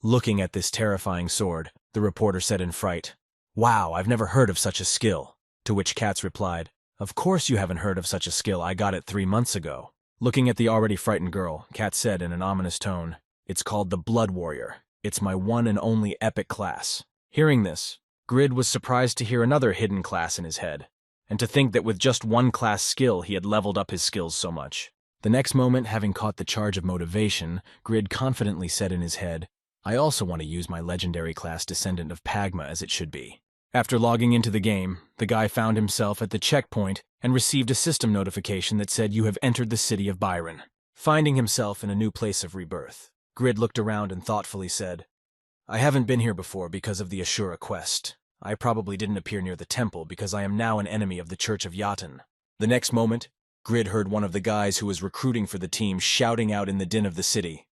Looking at this terrifying sword, the reporter said in fright, "Wow, I've never heard of such a skill." To which Katz replied, "Of course you haven't heard of such a skill. I got it 3 months ago." Looking at the already frightened girl, Katz said in an ominous tone, "It's called the Blood Warrior. It's my one and only epic class." Hearing this, Grid was surprised to hear another hidden class in his head, and to think that with just one class skill he had leveled up his skills so much. The next moment, having caught the charge of motivation, Grid confidently said in his head, "I also want to use my legendary class descendant of Pagma as it should be." After logging into the game, the guy found himself at the checkpoint and received a system notification that said, "You have entered the city of Byron." Finding himself in a new place of rebirth, Grid looked around and thoughtfully said, "I haven't been here before because of the Ashura quest. I probably didn't appear near the temple because I am now an enemy of the Church of Jotun." The next moment, Grid heard one of the guys who was recruiting for the team shouting out in the din of the city,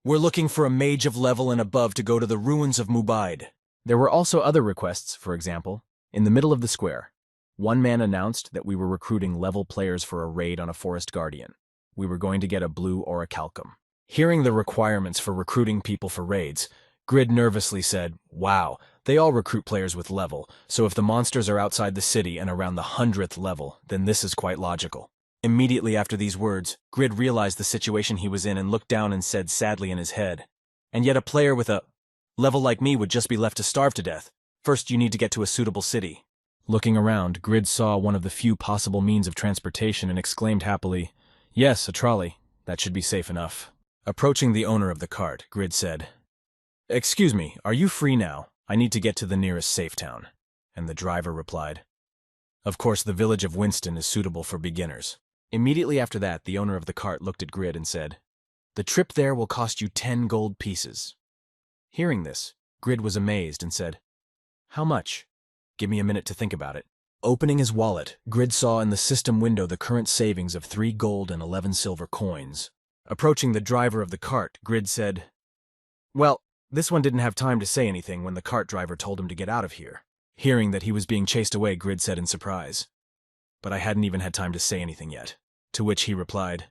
"We're looking for a mage of level and above to go to the ruins of Mubaid." There were also other requests. For example, in the middle of the square, one man announced that we were recruiting level players for a raid on a forest guardian. We were going to get a blue orichalcum. Hearing the requirements for recruiting people for raids, Grid nervously said, "Wow, they all recruit players with level, so if the monsters are outside the city and around the 100th level, then this is quite logical." Immediately after these words, Grid realized the situation he was in and looked down and said sadly in his head, "And yet a player with a level like me would just be left to starve to death. First, you need to get to a suitable city." Looking around, Grid saw one of the few possible means of transportation and exclaimed happily, "Yes, a trolley. That should be safe enough." Approaching the owner of the cart, Grid said, "Excuse me, are you free now? I need to get to the nearest safe town." And the driver replied, "Of course, the village of Winston is suitable for beginners." Immediately after that, the owner of the cart looked at Grid and said, "The trip there will cost you 10 gold pieces." Hearing this, Grid was amazed and said, "How much? Give me a minute to think about it." Opening his wallet, Grid saw in the system window the current savings of 3 gold and 11 silver coins. Approaching the driver of the cart, Grid said, "Well, this one didn't have time to say anything when the cart driver told him to get out of here." Hearing that he was being chased away, Grid said in surprise, "But I hadn't even had time to say anything yet." To which he replied,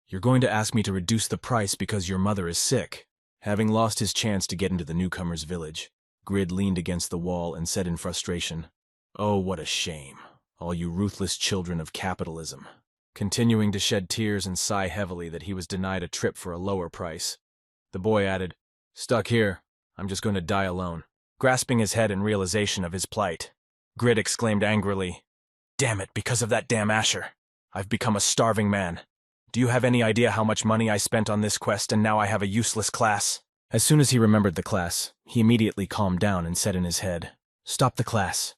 "You're going to ask me to reduce the price because your mother is sick." Having lost his chance to get into the newcomer's village, Grid leaned against the wall and said in frustration, "Oh, what a shame, all you ruthless children of capitalism." Continuing to shed tears and sigh heavily that he was denied a trip for a lower price, the boy added, "Stuck here. I'm just going to die alone. Grasping his head in realization of his plight, Grid exclaimed angrily, "Damn it, because of that damn Asher. I've become a starving man. Do you have any idea how much money I spent on this quest and now I have a useless class?" As soon as he remembered the class, he immediately calmed down and said in his head, "Stop the class.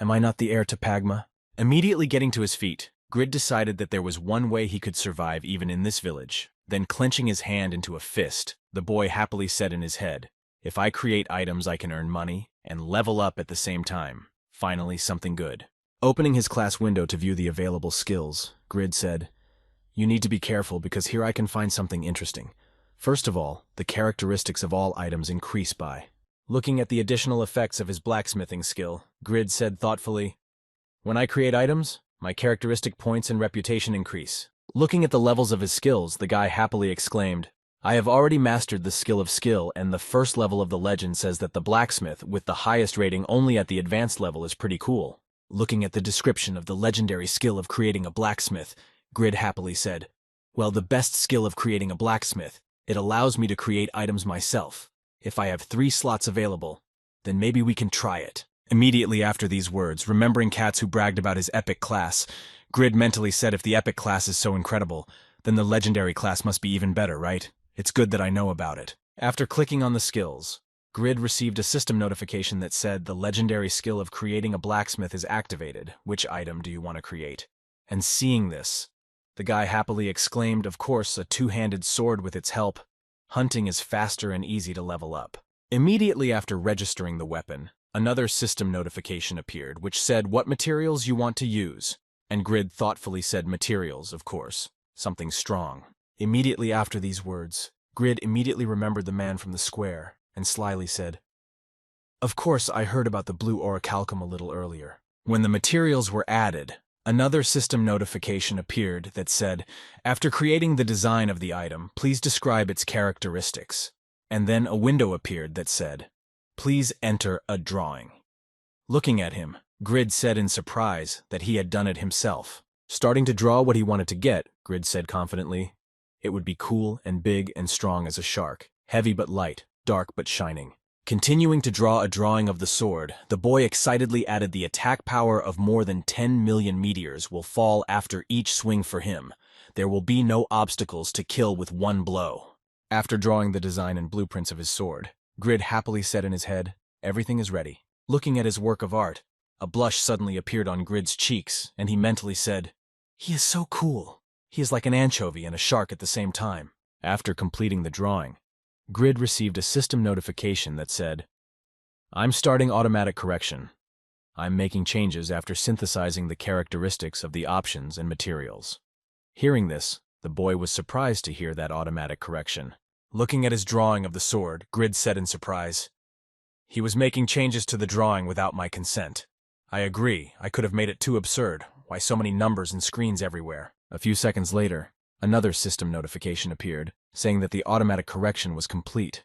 Am I not the heir to Pagma?" Immediately getting to his feet, Grid decided that there was one way he could survive even in this village. Then clenching his hand into a fist, the boy happily said in his head, "If I create items I can earn money and level up at the same time. Finally, something good." Opening his class window to view the available skills, Grid said, "You need to be careful because here I can find something interesting. First of all, the characteristics of all items increase by." Looking at the additional effects of his blacksmithing skill, Grid said thoughtfully, "When I create items, my characteristic points and reputation increase." Looking at the levels of his skills, the guy happily exclaimed, "I have already mastered the skill of skill, and the first level of the legend says that the blacksmith with the highest rating only at the advanced level is pretty cool." Looking at the description of the legendary skill of creating a blacksmith, Grid happily said, "Well, the best skill of creating a blacksmith, it allows me to create items myself. If I have 3 slots available, then maybe we can try it." Immediately after these words, remembering Katz who bragged about his epic class, Grid mentally said, "If the epic class is so incredible, then the legendary class must be even better, right? It's good that I know about it." After clicking on the skills, Grid received a system notification that said the legendary skill of creating a blacksmith is activated. Which item do you want to create? And seeing this, the guy happily exclaimed, "Of course, a 2-handed sword with its help. Hunting is faster and easy to level up." Immediately after registering the weapon, another system notification appeared which said what materials you want to use, and Grid thoughtfully said materials, of course, something strong. Immediately after these words, Grid immediately remembered the man from the square and slyly said, "Of course, I heard about the blue orichalcum a little earlier." When the materials were added, another system notification appeared that said, "After creating the design of the item, please describe its characteristics." And then a window appeared that said, "Please enter a drawing." Looking at him, Grid said in surprise that he had done it himself. Starting to draw what he wanted to get, Grid said confidently, "It would be cool and big and strong as a shark, heavy but light, dark but shining." Continuing to draw a drawing of the sword, the boy excitedly added the attack power of more than 10 million meteors will fall after each swing for him. There will be no obstacles to kill with one blow. After drawing the design and blueprints of his sword, Grid happily said in his head, "Everything is ready." Looking at his work of art, a blush suddenly appeared on Grid's cheeks, and he mentally said, "He is so cool. He is like an anchovy and a shark at the same time." After completing the drawing, Grid received a system notification that said, "I'm starting automatic correction. I'm making changes after synthesizing the characteristics of the options and materials." Hearing this, the boy was surprised to hear that automatic correction. Looking at his drawing of the sword, Grid said in surprise, "He was making changes to the drawing without my consent. I agree, I could have made it too absurd. Why so many numbers and screens everywhere?" A few seconds later, another system notification appeared, saying that the automatic correction was complete.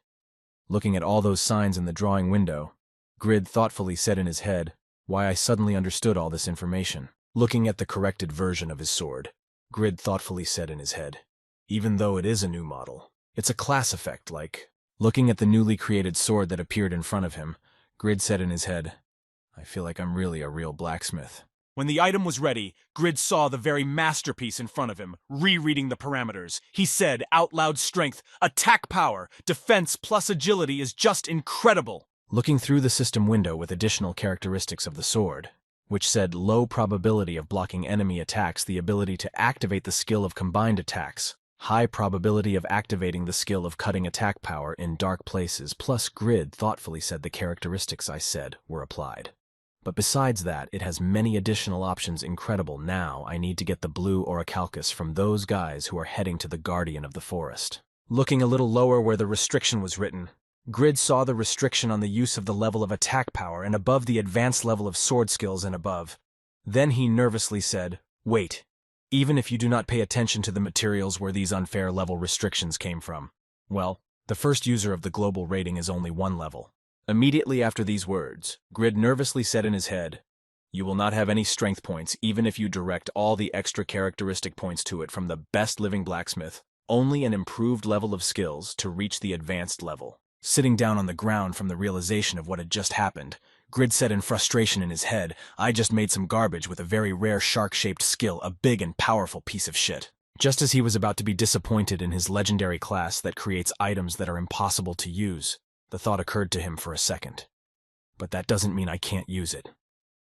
Looking at all those signs in the drawing window, Grid thoughtfully said in his head, "Why, I suddenly understood all this information." Looking at the corrected version of his sword, Grid thoughtfully said in his head, "Even though it is a new model, it's a class effect like..." Looking at the newly created sword that appeared in front of him, Grid said in his head, "I feel like I'm really a real blacksmith." When the item was ready, Grid saw the very masterpiece in front of him, rereading the parameters. He said, out loud, "Strength, attack power, defense plus agility is just incredible." Looking through the system window with additional characteristics of the sword, which said low probability of blocking enemy attacks, the ability to activate the skill of combined attacks, high probability of activating the skill of cutting attack power in dark places, plus Grid thoughtfully said the characteristics I said were applied. But besides that, it has many additional options incredible. Now I need to get the blue orichalcus from those guys who are heading to the Guardian of the Forest. Looking a little lower where the restriction was written, Grid saw the restriction on the use of the level of attack power and above the advanced level of sword skills and above. Then he nervously said, "Wait, even if you do not pay attention to the materials where these unfair level restrictions came from, well, the first user of the global rating is only 1 level. Immediately after these words, Grid nervously said in his head, "You will not have any strength points even if you direct all the extra characteristic points to it from the best living blacksmith, only an improved level of skills to reach the advanced level." Sitting down on the ground from the realization of what had just happened, Grid said in frustration in his head, I just made some garbage with a very rare shark-shaped skill, a big and powerful piece of shit. Just as he was about to be disappointed in his legendary class that creates items that are impossible to use, the thought occurred to him for a second. But that doesn't mean I can't use it.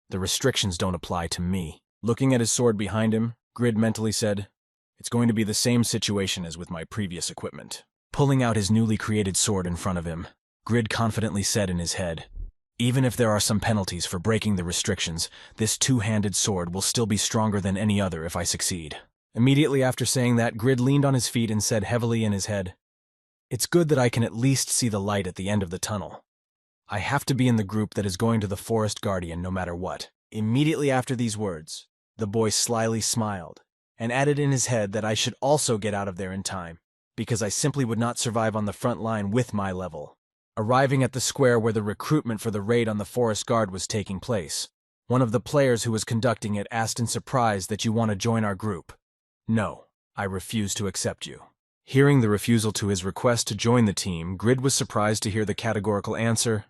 The restrictions don't apply to me. Looking at his sword behind him, Grid mentally said, it's going to be the same situation as with my previous equipment. Pulling out his newly created sword in front of him, Grid confidently said in his head, even if there are some penalties for breaking the restrictions, this two-handed sword will still be stronger than any other if I succeed. Immediately after saying that, Grid leaned on his feet and said heavily in his head, it's good that I can at least see the light at the end of the tunnel. I have to be in the group that is going to the Forest Guardian no matter what. Immediately after these words, the boy slyly smiled and added in his head that I should also get out of there in time, because I simply would not survive on the front line with my level. Arriving at the square where the recruitment for the raid on the Forest Guard was taking place, one of the players who was conducting it asked in surprise that you want to join our group. No, I refuse to accept you. Hearing the refusal to his request to join the team, Grid was surprised to hear the categorical answer,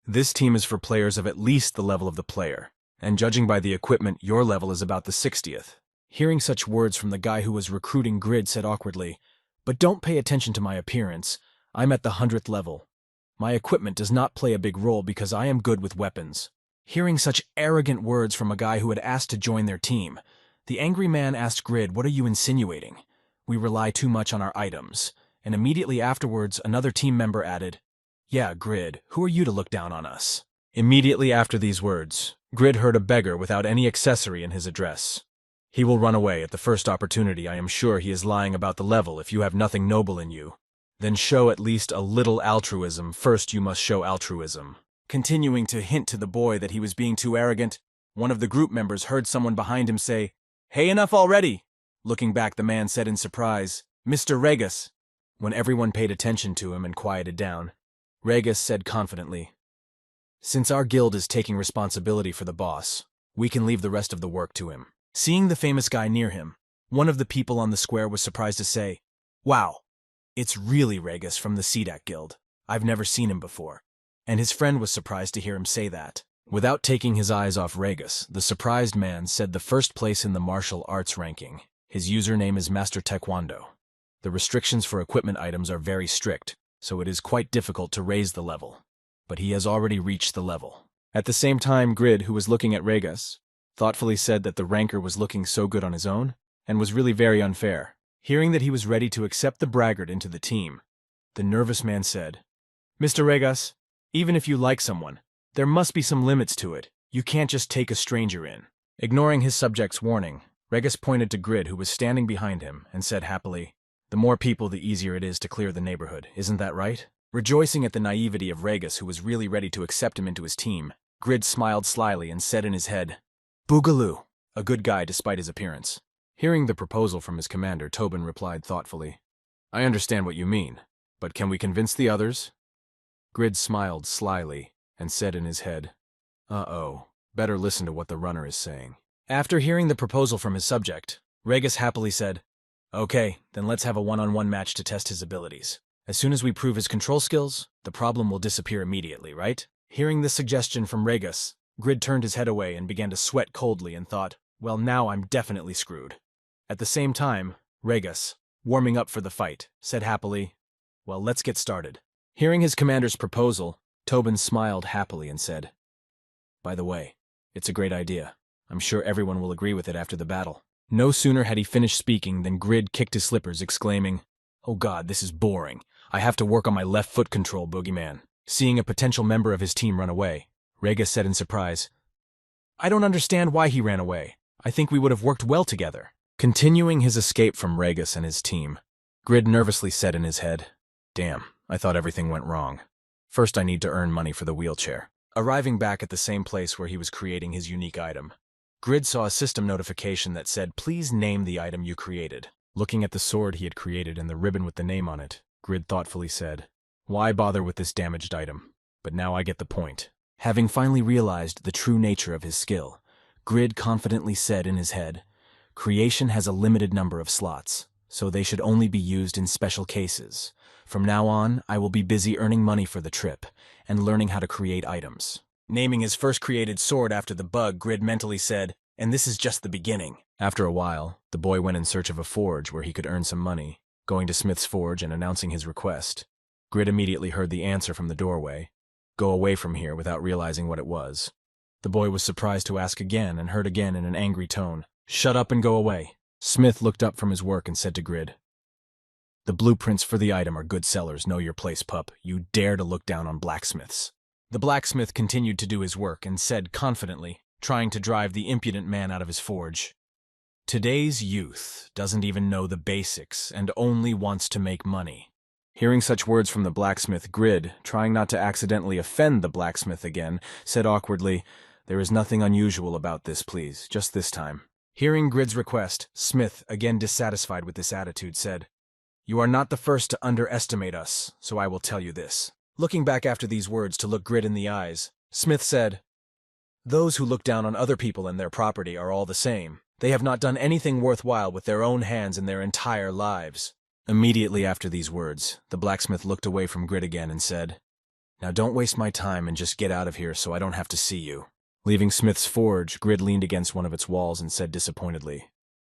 this team is for players of at least the level of the player, and judging by the equipment, your level is about the 60th. Hearing such words from the guy who was recruiting, Grid said awkwardly, but don't pay attention to my appearance. I'm at the 100th level. My equipment does not play a big role because I am good with weapons. Hearing such arrogant words from a guy who had asked to join their team, the angry man asked Grid, what are you insinuating? We rely too much on our items. And immediately afterwards, another team member added, yeah, Grid, who are you to look down on us? Immediately after these words, Grid heard a beggar without any accessory in his address. He will run away at the first opportunity. I am sure he is lying about the level. If you have nothing noble in you, then show at least a little altruism. First you must show altruism. Continuing to hint to the boy that he was being too arrogant, one of the group members heard someone behind him say, hey, enough already! Looking back, the man said in surprise, Mr. Regus. When everyone paid attention to him and quieted down, Regus said confidently, since our guild is taking responsibility for the boss, we can leave the rest of the work to him. Seeing the famous guy near him, one of the people on the square was surprised to say, wow, it's really Regus from the Cedak Guild. I've never seen him before. And his friend was surprised to hear him say that. Without taking his eyes off Regus, the surprised man said the first place in the martial arts ranking. His username is Master Taekwondo. The restrictions for equipment items are very strict, so it is quite difficult to raise the level. But he has already reached the level. At the same time, Grid, who was looking at Regus, thoughtfully said that the ranker was looking so good on his own, and was really very unfair. Hearing that he was ready to accept the braggart into the team, the nervous man said, Mr. Regus, even if you like someone, there must be some limits to it. You can't just take a stranger in. Ignoring his subject's warning, Regus pointed to Grid, who was standing behind him, and said happily, the more people, the easier it is to clear the neighborhood. Isn't that right? Rejoicing at the naivety of Regus, who was really ready to accept him into his team, Grid smiled slyly and said in his head, Boogaloo, a good guy despite his appearance. Hearing the proposal from his commander, Tobin replied thoughtfully, I understand what you mean, but can we convince the others? Grid smiled slyly and said in his head, uh-oh, better listen to what the runner is saying. After hearing the proposal from his subject, Regus happily said, okay, then let's have a one-on-one match to test his abilities. As soon as we prove his control skills, the problem will disappear immediately, right? Hearing this suggestion from Regus, Grid turned his head away and began to sweat coldly and thought, well, now I'm definitely screwed. At the same time, Regus, warming up for the fight, said happily, well, let's get started. Hearing his commander's proposal, Tobin smiled happily and said, by the way, it's a great idea. I'm sure everyone will agree with it after the battle. No sooner had he finished speaking than Grid kicked his slippers, exclaiming, oh god, this is boring. I have to work on my left foot control, boogeyman. Seeing a potential member of his team run away, Regus said in surprise, I don't understand why he ran away. I think we would have worked well together. Continuing his escape from Regus and his team, Grid nervously said in his head, damn, I thought everything went wrong. First I need to earn money for the wheelchair. Arriving back at the same place where he was creating his unique item, Grid saw a system notification that said, please name the item you created. Looking at the sword he had created and the ribbon with the name on it, Grid thoughtfully said, why bother with this damaged item? But now I get the point. Having finally realized the true nature of his skill, Grid confidently said in his head, creation has a limited number of slots, so they should only be used in special cases. From now on, I will be busy earning money for the trip and learning how to create items. Naming his first created sword after the bug, Grid mentally said, and this is just the beginning. After a while, the boy went in search of a forge where he could earn some money. Going to Smith's forge and announcing his request, Grid immediately heard the answer from the doorway. Go away from here, without realizing what it was. The boy was surprised to ask again and heard again in an angry tone, shut up and go away. Smith looked up from his work and said to Grid, the blueprints for the item are good sellers. Know your place, pup. You dare to look down on blacksmiths. The blacksmith continued to do his work and said confidently, trying to drive the impudent man out of his forge, today's youth doesn't even know the basics and only wants to make money. Hearing such words from the blacksmith, Grid, trying not to accidentally offend the blacksmith again, said awkwardly, there is nothing unusual about this, please, just this time. Hearing Grid's request, Smith, again dissatisfied with this attitude, said, you are not the first to underestimate us, so I will tell you this. Looking back after these words to look Grid in the eyes, Smith said, those who look down on other people and their property are all the same. They have not done anything worthwhile with their own hands in their entire lives. Immediately after these words, the blacksmith looked away from Grid again and said, now don't waste my time and just get out of here so I don't have to see you. Leaving Smith's forge, Grid leaned against one of its walls and said disappointedly,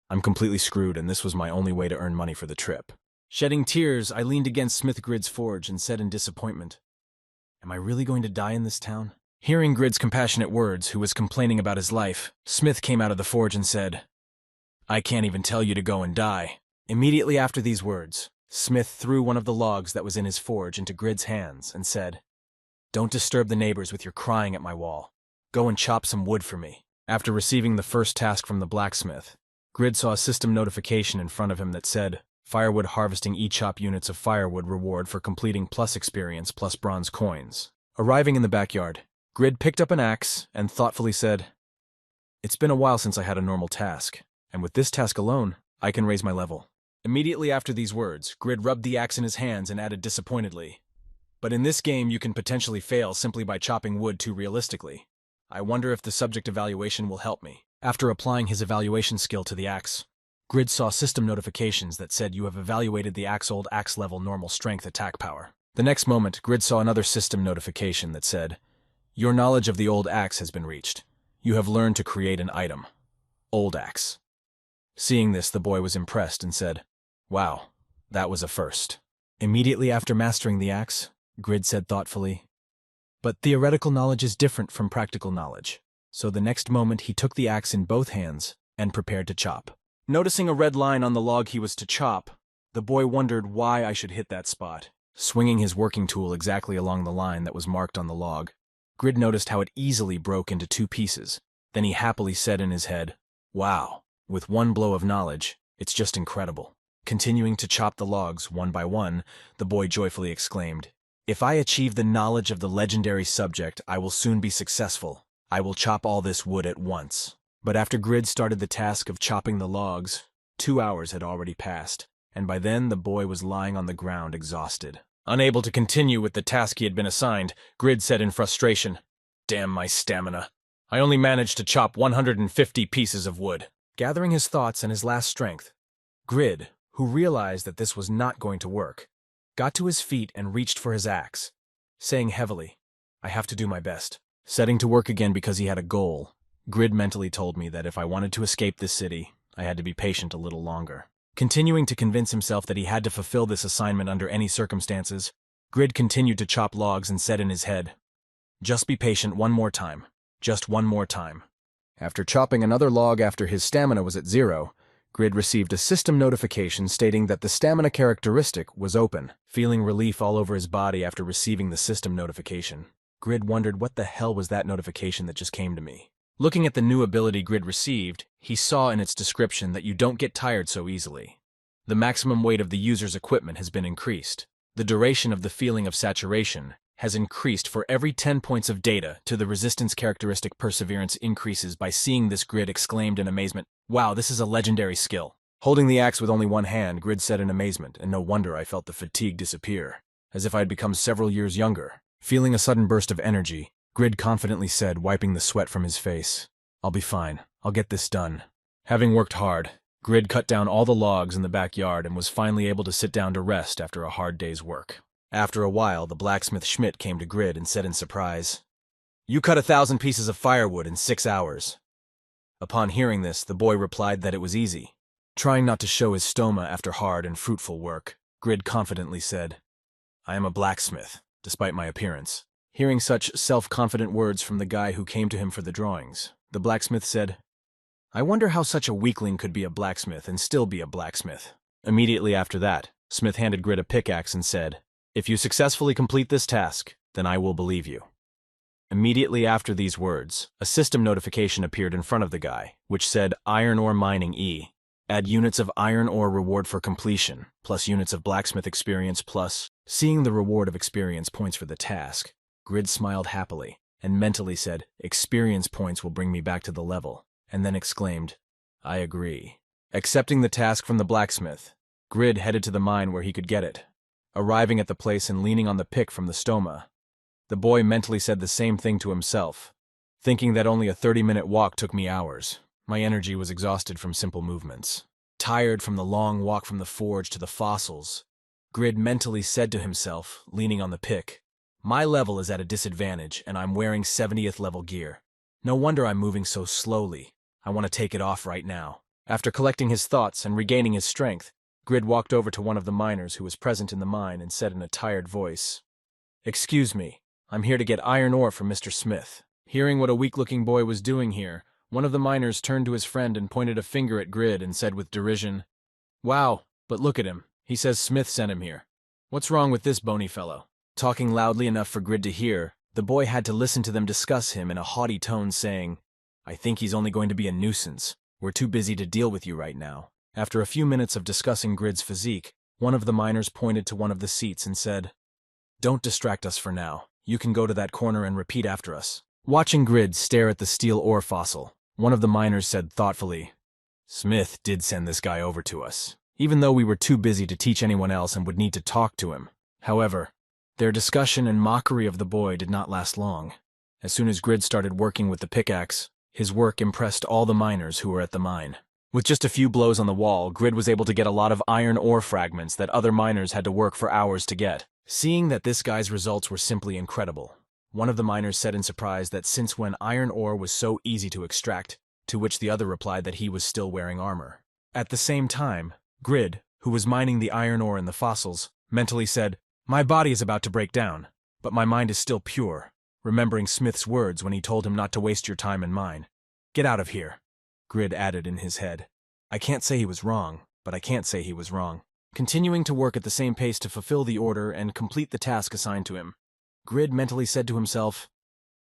I'm completely screwed and this was my only way to earn money for the trip. Shedding tears, I leaned against Smith Grid's forge and said in disappointment, am I really going to die in this town? Hearing Grid's compassionate words, who was complaining about his life, Smith came out of the forge and said, I can't even tell you to go and die. Immediately after these words, Smith threw one of the logs that was in his forge into Grid's hands and said, don't disturb the neighbors with your crying at my wall. Go and chop some wood for me. After receiving the first task from the blacksmith, Grid saw a system notification in front of him that said, firewood harvesting e-chop units of firewood reward for completing plus experience plus bronze coins. Arriving in the backyard, Grid picked up an axe and thoughtfully said, it's been a while since I had a normal task, and with this task alone, I can raise my level. Immediately after these words, Grid rubbed the axe in his hands and added disappointedly, but in this game you can potentially fail simply by chopping wood too realistically. I wonder if the subject evaluation will help me. After applying his evaluation skill to the axe, Grid saw system notifications that said you have evaluated the old axe level normal strength attack power. The next moment, Grid saw another system notification that said, your knowledge of the old axe has been reached. You have learned to create an item. Old axe. Seeing this, the boy was impressed and said, wow, that was a first. Immediately after mastering the axe, Grid said thoughtfully, but theoretical knowledge is different from practical knowledge. So the next moment he took the axe in both hands and prepared to chop. Noticing a red line on the log he was to chop, the boy wondered why I should hit that spot. Swinging his working tool exactly along the line that was marked on the log, Grid noticed how it easily broke into two pieces. Then he happily said in his head, wow, with one blow of knowledge, it's just incredible. Continuing to chop the logs one by one, the boy joyfully exclaimed, if I achieve the knowledge of the legendary subject, I will soon be successful. I will chop all this wood at once. But after Grid started the task of chopping the logs, 2 hours had already passed, and by then the boy was lying on the ground exhausted. Unable to continue with the task he had been assigned, Grid said in frustration, damn my stamina. I only managed to chop 150 pieces of wood. Gathering his thoughts and his last strength, Grid, who realized that this was not going to work, got to his feet and reached for his axe, saying heavily, I have to do my best. Setting to work again because he had a goal, Grid mentally told me that if I wanted to escape this city, I had to be patient a little longer. Continuing to convince himself that he had to fulfill this assignment under any circumstances, Grid continued to chop logs and said in his head, just be patient one more time. Just one more time. After chopping another log after his stamina was at 0, Grid received a system notification stating that the stamina characteristic was open. Feeling relief all over his body after receiving the system notification, Grid wondered what the hell was that notification that just came to me. Looking at the new ability Grid received, he saw in its description that you don't get tired so easily. The maximum weight of the user's equipment has been increased. The duration of the feeling of saturation has increased for every 10 points of data to the resistance characteristic perseverance increases. By seeing this, Grid exclaimed in amazement, wow, this is a legendary skill. Holding the axe with only one hand, Grid said in amazement, and no wonder I felt the fatigue disappear, as if I had become several years younger. Feeling a sudden burst of energy, Grid confidently said, wiping the sweat from his face, I'll be fine. I'll get this done. Having worked hard, Grid cut down all the logs in the backyard and was finally able to sit down to rest after a hard day's work. After a while, the blacksmith Schmidt came to Grid and said in surprise, "You cut 1,000 pieces of firewood in 6 hours." Upon hearing this, the boy replied that it was easy. Trying not to show his stoma after hard and fruitful work, Grid confidently said, "I am a blacksmith, despite my appearance." Hearing such self-confident words from the guy who came to him for the drawings, the blacksmith said, "I wonder how such a weakling could be a blacksmith and still be a blacksmith." Immediately after that, Smith handed Grid a pickaxe and said, "If you successfully complete this task, then I will believe you." Immediately after these words, a system notification appeared in front of the guy, which said Iron Ore Mining E. Add units of iron ore reward for completion, plus units of blacksmith experience plus. Seeing the reward of experience points for the task, Grid smiled happily and mentally said, "Experience points will bring me back to the level," and then exclaimed, "I agree." Accepting the task from the blacksmith, Grid headed to the mine where he could get it. Arriving at the place and leaning on the pick from the stoma, the boy mentally said the same thing to himself. Thinking that only a 30-minute walk took me hours, my energy was exhausted from simple movements. Tired from the long walk from the forge to the fossils, Grid mentally said to himself, leaning on the pick, "My level is at a disadvantage and I'm wearing 70th level gear. No wonder I'm moving so slowly. I want to take it off right now." After collecting his thoughts and regaining his strength, Grid walked over to one of the miners who was present in the mine and said in a tired voice, "Excuse me, I'm here to get iron ore from Mr. Smith." Hearing what a weak-looking boy was doing here, one of the miners turned to his friend and pointed a finger at Grid and said with derision, "Wow, but look at him. He says Smith sent him here. What's wrong with this bony fellow?" Talking loudly enough for Grid to hear, the boy had to listen to them discuss him in a haughty tone saying, "I think he's only going to be a nuisance. We're too busy to deal with you right now." After a few minutes of discussing Grid's physique, one of the miners pointed to one of the seats and said, "Don't distract us for now. You can go to that corner and repeat after us." Watching Grid stare at the steel ore fossil, one of the miners said thoughtfully, "Smith did send this guy over to us, even though we were too busy to teach anyone else and would need to talk to him." However, their discussion and mockery of the boy did not last long. As soon as Grid started working with the pickaxe, his work impressed all the miners who were at the mine. With just a few blows on the wall, Grid was able to get a lot of iron ore fragments that other miners had to work for hours to get. Seeing that this guy's results were simply incredible, one of the miners said in surprise that since when iron ore was so easy to extract, to which the other replied that he was still wearing armor. At the same time, Grid, who was mining the iron ore in the fossils, mentally said, "My body is about to break down, but my mind is still pure," remembering Smith's words when he told him not to waste your time and mine. "Get out of here," Grid added in his head. "I can't say he was wrong, but I can't say he was wrong." Continuing to work at the same pace to fulfill the order and complete the task assigned to him, Grid mentally said to himself,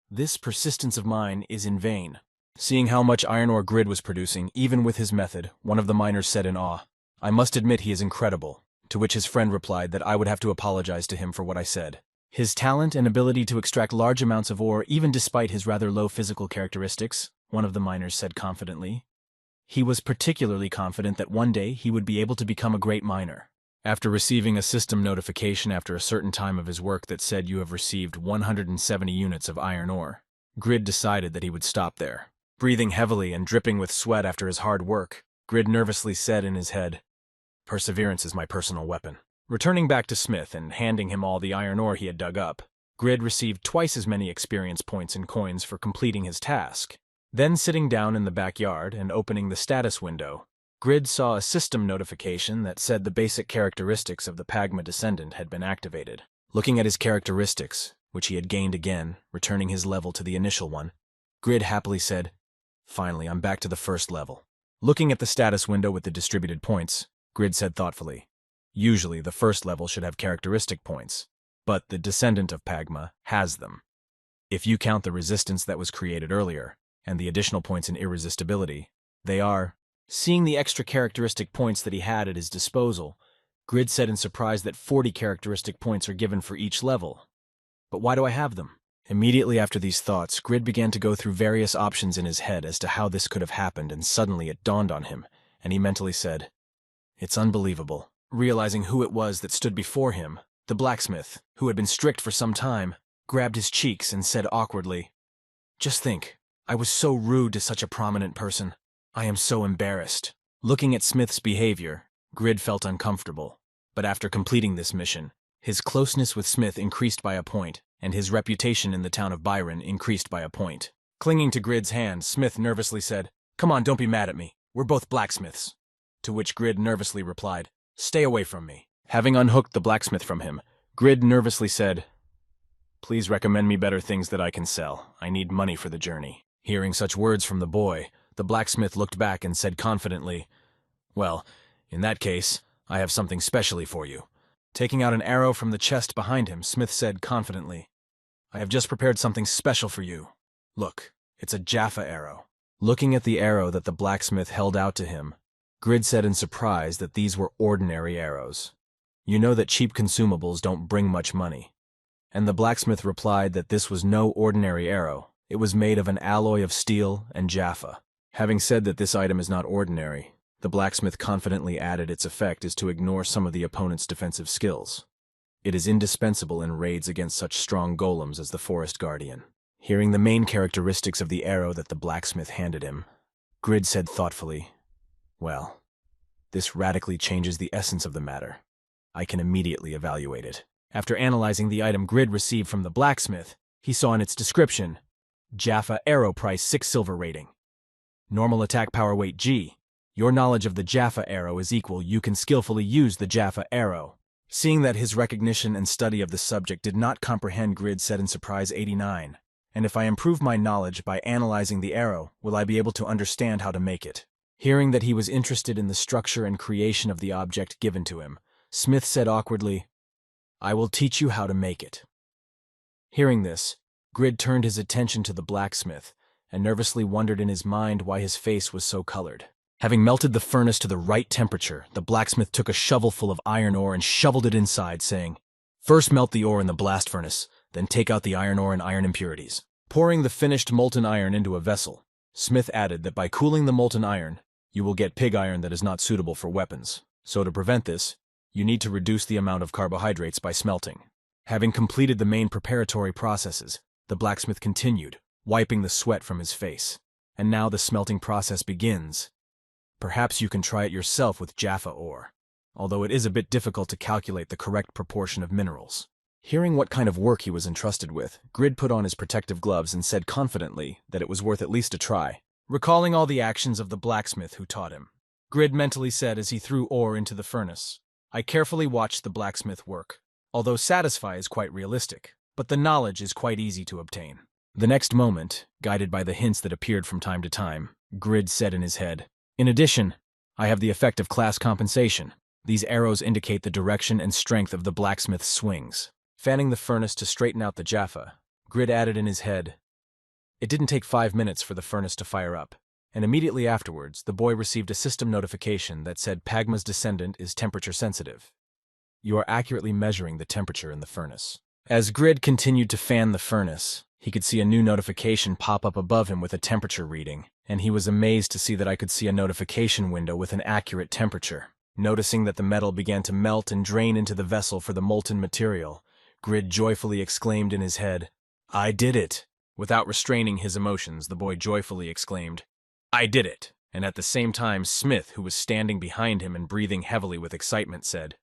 "This persistence of mine is in vain." Seeing how much iron ore Grid was producing, even with his method, one of the miners said in awe, "I must admit he is incredible," to which his friend replied that I would have to apologize to him for what I said. His talent and ability to extract large amounts of ore even despite his rather low physical characteristics, one of the miners said confidently. He was particularly confident that one day he would be able to become a great miner. After receiving a system notification after a certain time of his work that said you have received 170 units of iron ore, Grid decided that he would stop there. Breathing heavily and dripping with sweat after his hard work, Grid nervously said in his head, "Perseverance is my personal weapon." Returning back to Smith and handing him all the iron ore he had dug up, Grid received twice as many experience points and coins for completing his task. Then sitting down in the backyard and opening the status window, Grid saw a system notification that said the basic characteristics of the Pagma descendant had been activated. Looking at his characteristics, which he had gained again, returning his level to the initial one, Grid happily said, "Finally, I'm back to the first level." Looking at the status window with the distributed points, Grid said thoughtfully, "Usually the first level should have characteristic points, but the descendant of Pagma has them. If you count the resistance that was created earlier, and the additional points in irresistibility, they are..." Seeing the extra characteristic points that he had at his disposal, Grid said in surprise that 40 characteristic points are given for each level. "But why do I have them?" Immediately after these thoughts, Grid began to go through various options in his head as to how this could have happened, and suddenly it dawned on him, and he mentally said, "It's unbelievable." Realizing who it was that stood before him, the blacksmith, who had been strict for some time, grabbed his cheeks and said awkwardly, "Just think, I was so rude to such a prominent person. I am so embarrassed." Looking at Smith's behavior, Grid felt uncomfortable. But after completing this mission, his closeness with Smith increased by a point, and his reputation in the town of Byron increased by a point. Clinging to Grid's hand, Smith nervously said, "Come on, don't be mad at me. We're both blacksmiths." To which Grid nervously replied, "Stay away from me." Having unhooked the blacksmith from him, Grid nervously said, "Please recommend me better things that I can sell. I need money for the journey." Hearing such words from the boy, the blacksmith looked back and said confidently, "Well, in that case, I have something specially for you." Taking out an arrow from the chest behind him, Smith said confidently, "I have just prepared something special for you. Look, it's a Jaffa arrow." Looking at the arrow that the blacksmith held out to him, Grid said in surprise that these were ordinary arrows. "You know that cheap consumables don't bring much money." And the blacksmith replied that this was no ordinary arrow. It was made of an alloy of steel and Jaffa. Having said that this item is not ordinary, the blacksmith confidently added its effect is to ignore some of the opponent's defensive skills. It is indispensable in raids against such strong golems as the Forest Guardian. Hearing the main characteristics of the arrow that the blacksmith handed him, Grid said thoughtfully, "Well, this radically changes the essence of the matter. I can immediately evaluate it." After analyzing the item Grid received from the blacksmith, he saw in its description, Jaffa arrow price 6 silver rating. Normal attack power weight G. Your knowledge of the Jaffa arrow is equal. You can skillfully use the Jaffa arrow. Seeing that his recognition and study of the subject did not comprehend, Grid said in surprise 89. And if I improve my knowledge by analyzing the arrow, will I be able to understand how to make it? Hearing that he was interested in the structure and creation of the object given to him, Smith said awkwardly, "I will teach you how to make it." Hearing this, Grid turned his attention to the blacksmith and nervously wondered in his mind why his face was so colored. Having melted the furnace to the right temperature, the blacksmith took a shovelful of iron ore and shoveled it inside, saying, "First melt the ore in the blast furnace, then take out the iron ore and iron impurities." Pouring the finished molten iron into a vessel, Smith added that by cooling the molten iron, you will get pig iron that is not suitable for weapons. So to prevent this, you need to reduce the amount of carbohydrates by smelting. Having completed the main preparatory processes, the blacksmith continued, wiping the sweat from his face. "And now the smelting process begins. Perhaps you can try it yourself with Jaffa ore, although it is a bit difficult to calculate the correct proportion of minerals." Hearing what kind of work he was entrusted with, Grid put on his protective gloves and said confidently that it was worth at least a try. Recalling all the actions of the blacksmith who taught him, Grid mentally said as he threw ore into the furnace, "I carefully watched the blacksmith work. Although satisfy is quite realistic, but the knowledge is quite easy to obtain." The next moment, guided by the hints that appeared from time to time, Grid said in his head, "In addition, I have the effect of class compensation. These arrows indicate the direction and strength of the blacksmith's swings." Fanning the furnace to straighten out the Jaffa, Grid added in his head, "It didn't take 5 minutes for the furnace to fire up, and immediately afterwards the boy received a system notification that said Pagma's descendant is temperature sensitive. You are accurately measuring the temperature in the furnace." As Grid continued to fan the furnace, he could see a new notification pop up above him with a temperature reading, and he was amazed to see that I could see a notification window with an accurate temperature. Noticing that the metal began to melt and drain into the vessel for the molten material, Grid joyfully exclaimed in his head, "I did it!" Without restraining his emotions, the boy joyfully exclaimed, "I did it!" And at the same time, Smith, who was standing behind him and breathing heavily with excitement, said,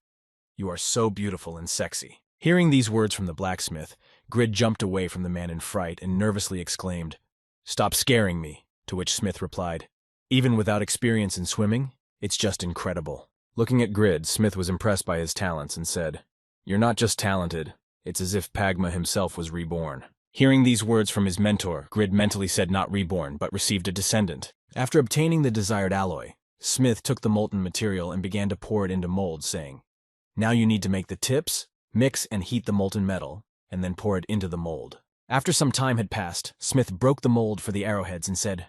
"You are so beautiful and sexy." Hearing these words from the blacksmith, Grid jumped away from the man in fright and nervously exclaimed, "Stop scaring me," to which Smith replied, "Even without experience in swimming, it's just incredible." Looking at Grid, Smith was impressed by his talents and said, "You're not just talented, it's as if Pagma himself was reborn." Hearing these words from his mentor, Grid mentally said not reborn, but received a descendant. After obtaining the desired alloy, Smith took the molten material and began to pour it into molds, saying, "Now you need to make the tips, mix and heat the molten metal, and then pour it into the mold." After some time had passed, Smith broke the mold for the arrowheads and said,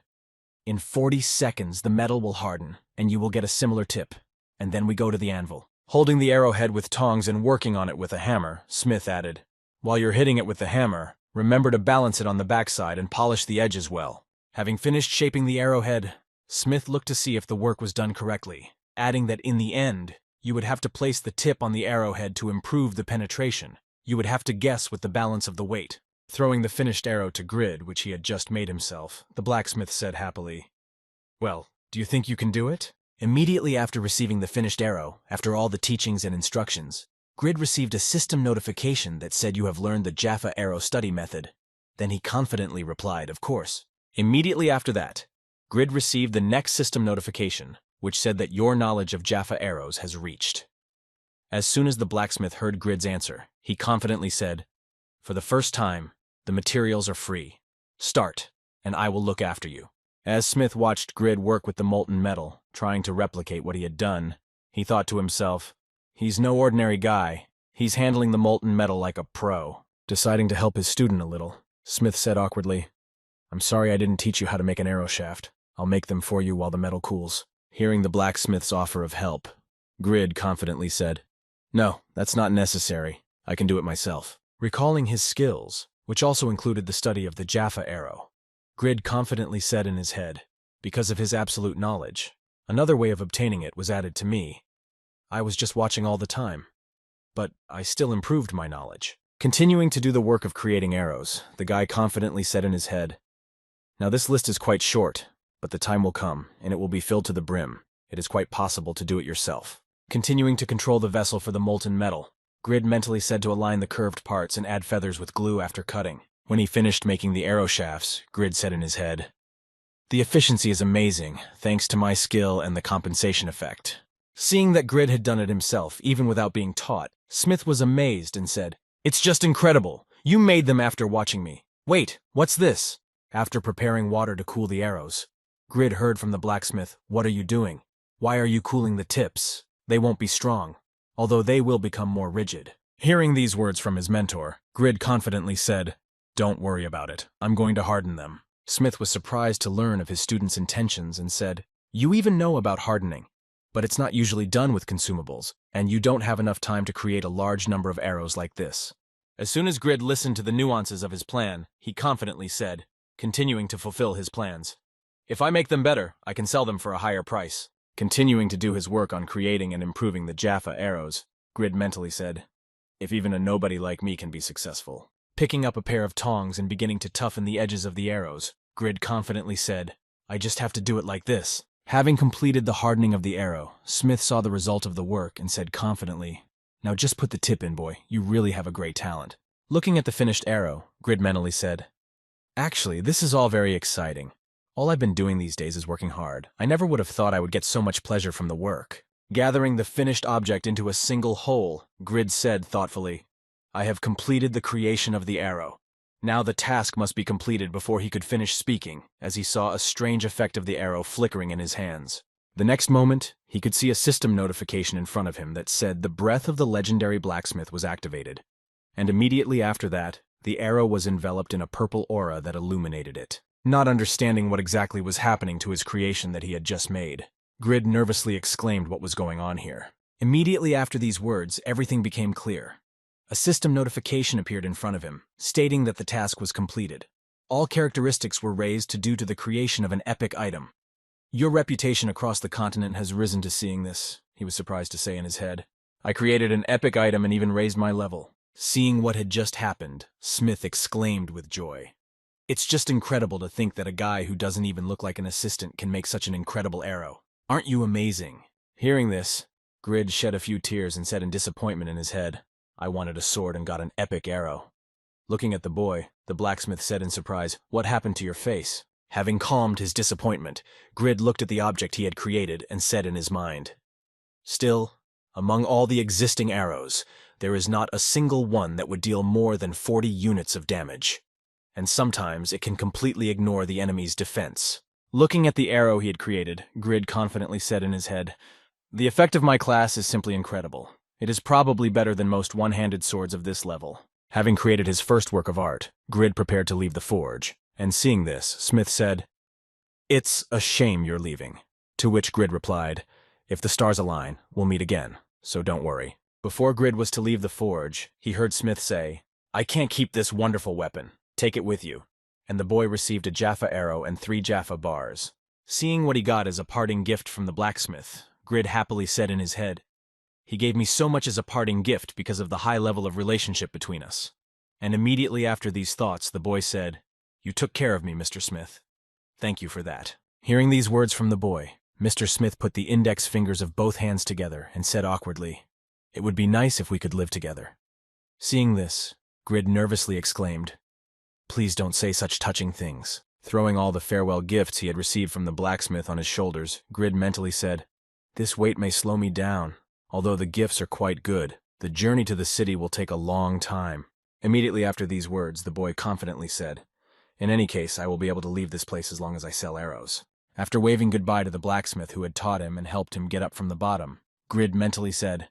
"In 40 seconds the metal will harden, and you will get a similar tip, and then we go to the anvil." Holding the arrowhead with tongs and working on it with a hammer, Smith added, "While you're hitting it with the hammer, remember to balance it on the backside and polish the edges well." Having finished shaping the arrowhead, Smith looked to see if the work was done correctly, adding that in the end, you would have to place the tip on the arrowhead to improve the penetration. You would have to guess with the balance of the weight. Throwing the finished arrow to Grid, which he had just made himself, the blacksmith said happily, "Well, do you think you can do it?" Immediately after receiving the finished arrow, after all the teachings and instructions, Grid received a system notification that said you have learned the Jaffa arrow study method. Then he confidently replied, of course. Immediately after that, Grid received the next system notification, which said that your knowledge of Jaffa arrows has reached. As soon as the blacksmith heard Grid's answer, he confidently said, "For the first time, the materials are free. Start, and I will look after you." As Smith watched Grid work with the molten metal, trying to replicate what he had done, he thought to himself, "He's no ordinary guy. He's handling the molten metal like a pro." Deciding to help his student a little, Smith said awkwardly, "I'm sorry I didn't teach you how to make an arrow shaft. I'll make them for you while the metal cools." Hearing the blacksmith's offer of help, Grid confidently said, "No, that's not necessary. I can do it myself." Recalling his skills, which also included the study of the Jaffa arrow, Grid confidently said in his head, "Because of his absolute knowledge, another way of obtaining it was added to me. I was just watching all the time, but I still improved my knowledge." Continuing to do the work of creating arrows, the guy confidently said in his head, "Now this list is quite short, but the time will come, and it will be filled to the brim. It is quite possible to do it yourself." Continuing to control the vessel for the molten metal, Grid mentally said to align the curved parts and add feathers with glue after cutting. When he finished making the arrow shafts, Grid said in his head, "The efficiency is amazing, thanks to my skill and the compensation effect." Seeing that Grid had done it himself, even without being taught, Smith was amazed and said, "It's just incredible. You made them after watching me. Wait, what's this?" After preparing water to cool the arrows, Grid heard from the blacksmith, "What are you doing? Why are you cooling the tips? They won't be strong, although they will become more rigid." Hearing these words from his mentor, Grid confidently said, "Don't worry about it. I'm going to harden them." Smith was surprised to learn of his student's intentions and said, "You even know about hardening, but it's not usually done with consumables, and you don't have enough time to create a large number of arrows like this." As soon as Grid listened to the nuances of his plan, he confidently said, continuing to fulfill his plans, "If I make them better, I can sell them for a higher price." Continuing to do his work on creating and improving the Jaffa arrows, Grid mentally said, "If even a nobody like me can be successful." Picking up a pair of tongs and beginning to toughen the edges of the arrows, Grid confidently said, "I just have to do it like this." Having completed the hardening of the arrow, Smith saw the result of the work and said confidently, "Now just put the tip in, boy. You really have a great talent." Looking at the finished arrow, Grid mentally said, "Actually, this is all very exciting. All I've been doing these days is working hard. I never would have thought I would get so much pleasure from the work." Gathering the finished object into a single whole, Grid said thoughtfully, "I have completed the creation of the arrow." Now the task must be completed before he could finish speaking, as he saw a strange effect of the arrow flickering in his hands. The next moment, he could see a system notification in front of him that said the breath of the legendary blacksmith was activated. And immediately after that, the arrow was enveloped in a purple aura that illuminated it. Not understanding what exactly was happening to his creation that he had just made, Grid nervously exclaimed what was going on here. Immediately after these words, everything became clear. A system notification appeared in front of him, stating that the task was completed. All characteristics were raised due to the creation of an epic item. "Your reputation across the continent has risen to seeing this," he was surprised to say in his head. "I created an epic item and even raised my level." Seeing what had just happened, Smith exclaimed with joy. "It's just incredible to think that a guy who doesn't even look like an assistant can make such an incredible arrow. Aren't you amazing?" Hearing this, Grid shed a few tears and said in disappointment in his head, "I wanted a sword and got an epic arrow." Looking at the boy, the blacksmith said in surprise, "What happened to your face?" Having calmed his disappointment, Grid looked at the object he had created and said in his mind, "Still, among all the existing arrows, there is not a single one that would deal more than 40 units of damage. And sometimes it can completely ignore the enemy's defense." Looking at the arrow he had created, Grid confidently said in his head, "The effect of my class is simply incredible. It is probably better than most one-handed swords of this level." Having created his first work of art, Grid prepared to leave the forge, and seeing this, Smith said, "It's a shame you're leaving." To which Grid replied, "If the stars align, we'll meet again, so don't worry." Before Grid was to leave the forge, he heard Smith say, "I can't keep this wonderful weapon. Take it with you." And the boy received a Jaffa arrow and 3 Jaffa bars. Seeing what he got as a parting gift from the blacksmith, Grid happily said in his head, "He gave me so much as a parting gift because of the high level of relationship between us." And immediately after these thoughts, the boy said, "You took care of me, Mr. Smith. Thank you for that." Hearing these words from the boy, Mr. Smith put the index fingers of both hands together and said awkwardly, "It would be nice if we could live together." Seeing this, Grid nervously exclaimed, "Please don't say such touching things." Throwing all the farewell gifts he had received from the blacksmith on his shoulders, Grid mentally said, "This weight may slow me down. Although the gifts are quite good, the journey to the city will take a long time." Immediately after these words, the boy confidently said, "In any case, I will be able to leave this place as long as I sell arrows." After waving goodbye to the blacksmith who had taught him and helped him get up from the bottom, Grid mentally said,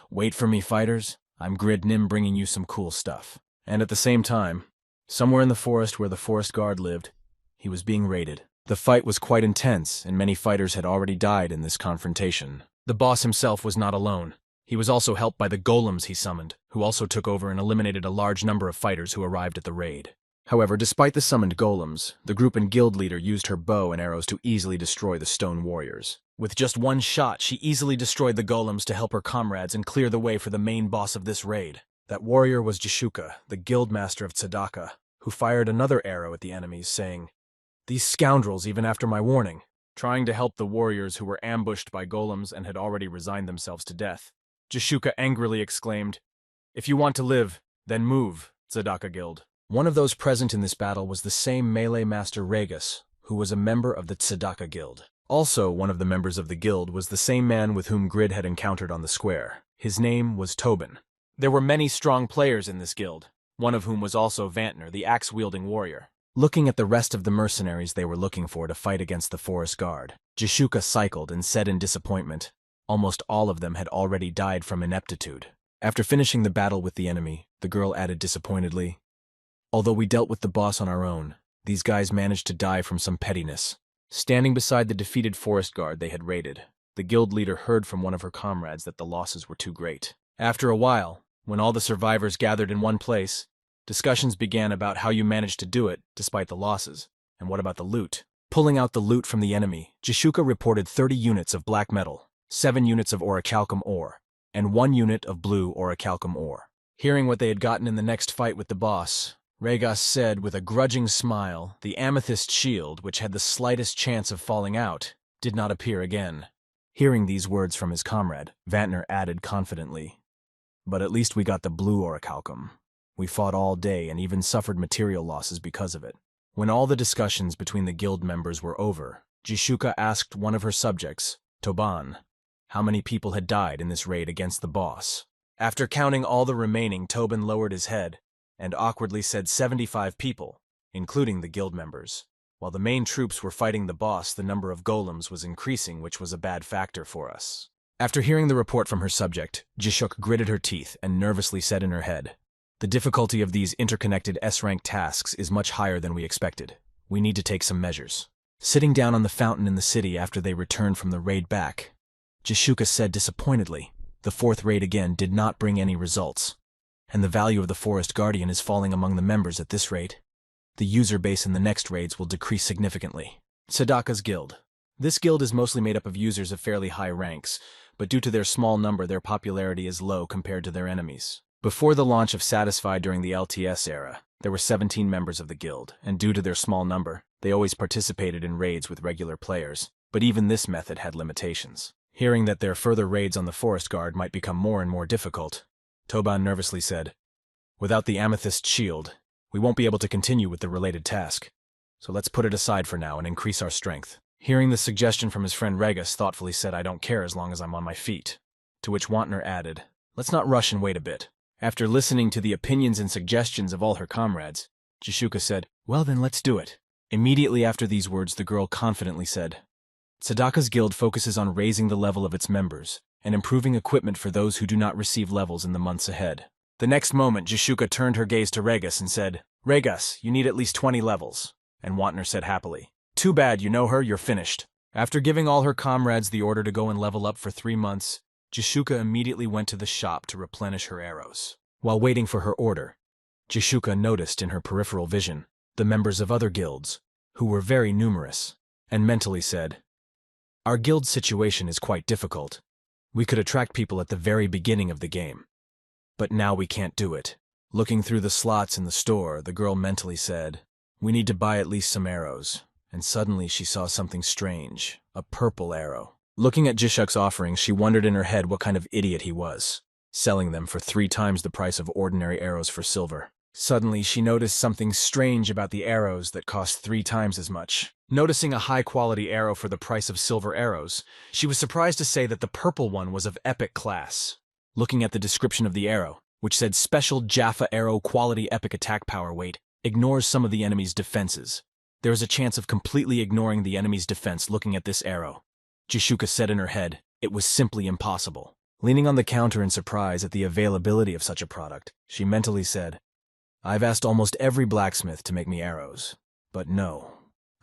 "Wait for me, fighters. I'm Grid Nim bringing you some cool stuff." And at the same time, somewhere in the forest where the forest guard lived, he was being raided. The fight was quite intense, and many fighters had already died in this confrontation. The boss himself was not alone. He was also helped by the golems he summoned, who also took over and eliminated a large number of fighters who arrived at the raid. However, despite the summoned golems, the group and guild leader used her bow and arrows to easily destroy the stone warriors. With just one shot, she easily destroyed the golems to help her comrades and clear the way for the main boss of this raid. That warrior was Jishuka, the guild master of Tsadaka, who fired another arrow at the enemies, saying, "These scoundrels, even after my warning," trying to help the warriors who were ambushed by golems and had already resigned themselves to death. Jishuka angrily exclaimed, "If you want to live, then move, Tsadaka Guild." One of those present in this battle was the same melee master Regas, who was a member of the Tsadaka Guild. Also, one of the members of the guild was the same man with whom Grid had encountered on the square. His name was Tobin. There were many strong players in this guild, one of whom was also Vantner, the axe-wielding warrior. Looking at the rest of the mercenaries they were looking for to fight against the forest guard, Jishuka cycled and said in disappointment, almost all of them had already died from ineptitude. After finishing the battle with the enemy, the girl added disappointedly, "Although we dealt with the boss on our own, these guys managed to die from some pettiness." Standing beside the defeated forest guard they had raided, the guild leader heard from one of her comrades that the losses were too great. After a while, when all the survivors gathered in one place, discussions began about how you managed to do it despite the losses, and what about the loot. Pulling out the loot from the enemy, Jishuka reported 30 units of black metal, 7 units of orichalcum ore, and 1 unit of blue orichalcum ore. Hearing what they had gotten in the next fight with the boss, Regas said with a grudging smile, the amethyst shield, which had the slightest chance of falling out, did not appear again. Hearing these words from his comrade, Vantner added confidently, "But at least we got the blue orichalcum. We fought all day and even suffered material losses because of it." When all the discussions between the guild members were over, Jishuka asked one of her subjects, Toban, how many people had died in this raid against the boss. After counting all the remaining, Tobin lowered his head and awkwardly said 75 people, including the guild members. While the main troops were fighting the boss, the number of golems was increasing, which was a bad factor for us. After hearing the report from her subject, Jishuka gritted her teeth and nervously said in her head, "The difficulty of these interconnected S-rank tasks is much higher than we expected. We need to take some measures." Sitting down on the fountain in the city after they returned from the raid back, Jishuka said disappointedly, "The 4th raid again did not bring any results, and the value of the Forest Guardian is falling among the members at this rate. The user base in the next raids will decrease significantly." Tsadaka's Guild. This guild is mostly made up of users of fairly high ranks, but due to their small number, their popularity is low compared to their enemies. Before the launch of Satisfied during the LTS era, there were 17 members of the guild, and due to their small number, they always participated in raids with regular players, but even this method had limitations. Hearing that their further raids on the Forest Guard might become more and more difficult, Toban nervously said, "Without the amethyst shield, we won't be able to continue with the related task, so let's put it aside for now and increase our strength." Hearing the suggestion from his friend Regas, thoughtfully said, "I don't care as long as I'm on my feet," to which Wantner added, "Let's not rush and wait a bit." After listening to the opinions and suggestions of all her comrades, Jishuka said, "Well then, let's do it." Immediately after these words, the girl confidently said, "Tsadaka's guild focuses on raising the level of its members and improving equipment for those who do not receive levels in the months ahead." The next moment, Jishuka turned her gaze to Regas and said, "Regas, you need at least 20 levels." And Wantner said happily, "Too bad, you know her, you're finished." After giving all her comrades the order to go and level up for 3 months, Jishuka immediately went to the shop to replenish her arrows. While waiting for her order, Jishuka noticed in her peripheral vision the members of other guilds, who were very numerous, and mentally said, "Our guild's situation is quite difficult. We could attract people at the very beginning of the game, but now we can't do it." Looking through the slots in the store, the girl mentally said, "We need to buy at least some arrows, and suddenly she saw something strange, a purple arrow. Looking at Jishuk's offerings, she wondered in her head what kind of idiot he was, selling them for 3 times the price of ordinary arrows for silver. Suddenly, she noticed something strange about the arrows that cost 3 times as much. Noticing a high-quality arrow for the price of silver arrows, she was surprised to say that the purple one was of epic class. Looking at the description of the arrow, which said Special Jaffa Arrow Quality Epic Attack Power Weight, ignores some of the enemy's defenses. There is a chance of completely ignoring the enemy's defense looking at this arrow. Jishuka said in her head, it was simply impossible. Leaning on the counter in surprise at the availability of such a product, she mentally said, I've asked almost every blacksmith to make me arrows, but no,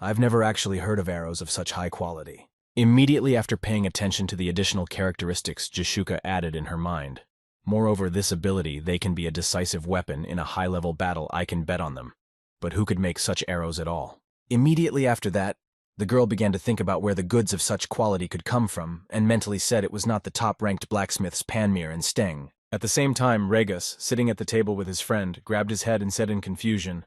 I've never actually heard of arrows of such high quality. Immediately after paying attention to the additional characteristics Jishuka added in her mind, moreover, this ability, they can be a decisive weapon in a high-level battle, I can bet on them. But who could make such arrows at all? Immediately after that, the girl began to think about where the goods of such quality could come from, and mentally said it was not the top-ranked blacksmiths Panmir and Steng. At the same time, Regus, sitting at the table with his friend, grabbed his head and said in confusion,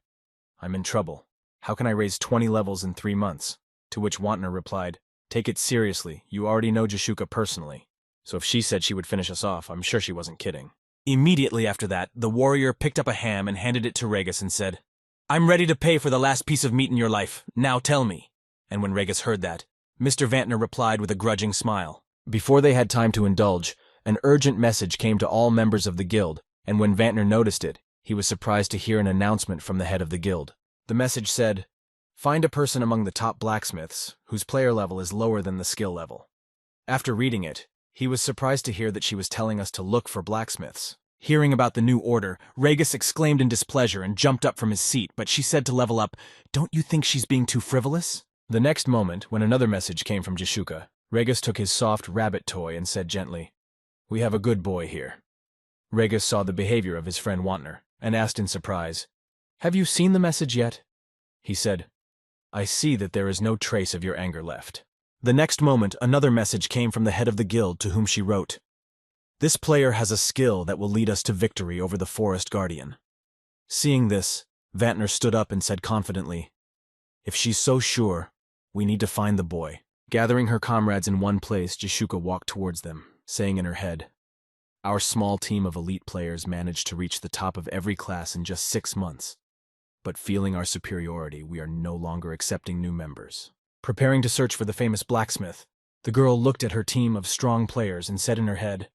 I'm in trouble. How can I raise 20 levels in 3 months? To which Wantner replied, Take it seriously, you already know Jishuka personally. So if she said she would finish us off, I'm sure she wasn't kidding. Immediately after that, the warrior picked up a ham and handed it to Regus and said, I'm ready to pay for the last piece of meat in your life, now tell me. And when Regus heard that, Mr. Vantner replied with a grudging smile. Before they had time to indulge, an urgent message came to all members of the guild, and when Vantner noticed it, he was surprised to hear an announcement from the head of the guild. The message said, Find a person among the top blacksmiths whose player level is lower than the skill level. After reading it, he was surprised to hear that she was telling us to look for blacksmiths. Hearing about the new order, Regus exclaimed in displeasure and jumped up from his seat, but she said to level up, Don't you think she's being too frivolous? The next moment, when another message came from Jishuka, Regus took his soft rabbit toy and said gently, We have a good boy here. Regus saw the behavior of his friend Wantner and asked in surprise, Have you seen the message yet? He said, I see that there is no trace of your anger left. The next moment, another message came from the head of the guild to whom she wrote, This player has a skill that will lead us to victory over the Forest Guardian. Seeing this, Vantner stood up and said confidently, If she's so sure, we need to find the boy. Gathering her comrades in one place, Jishuka walked towards them, saying in her head, Our small team of elite players managed to reach the top of every class in just 6 months. But feeling our superiority, we are no longer accepting new members. Preparing to search for the famous blacksmith, the girl looked at her team of strong players and said in her head,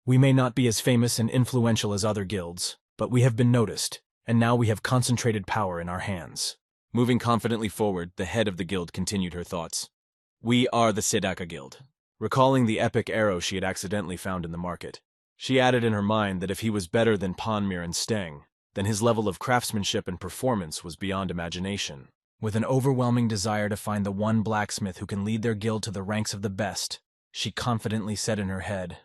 We may not be as famous and influential as other guilds, but we have been noticed, and now we have concentrated power in our hands. Moving confidently forward, the head of the guild continued her thoughts. We are the Sedaka Guild. Recalling the epic arrow she had accidentally found in the market, she added in her mind that if he was better than Panmir and Steng, then his level of craftsmanship and performance was beyond imagination. With an overwhelming desire to find the one blacksmith who can lead their guild to the ranks of the best, she confidently said in her head,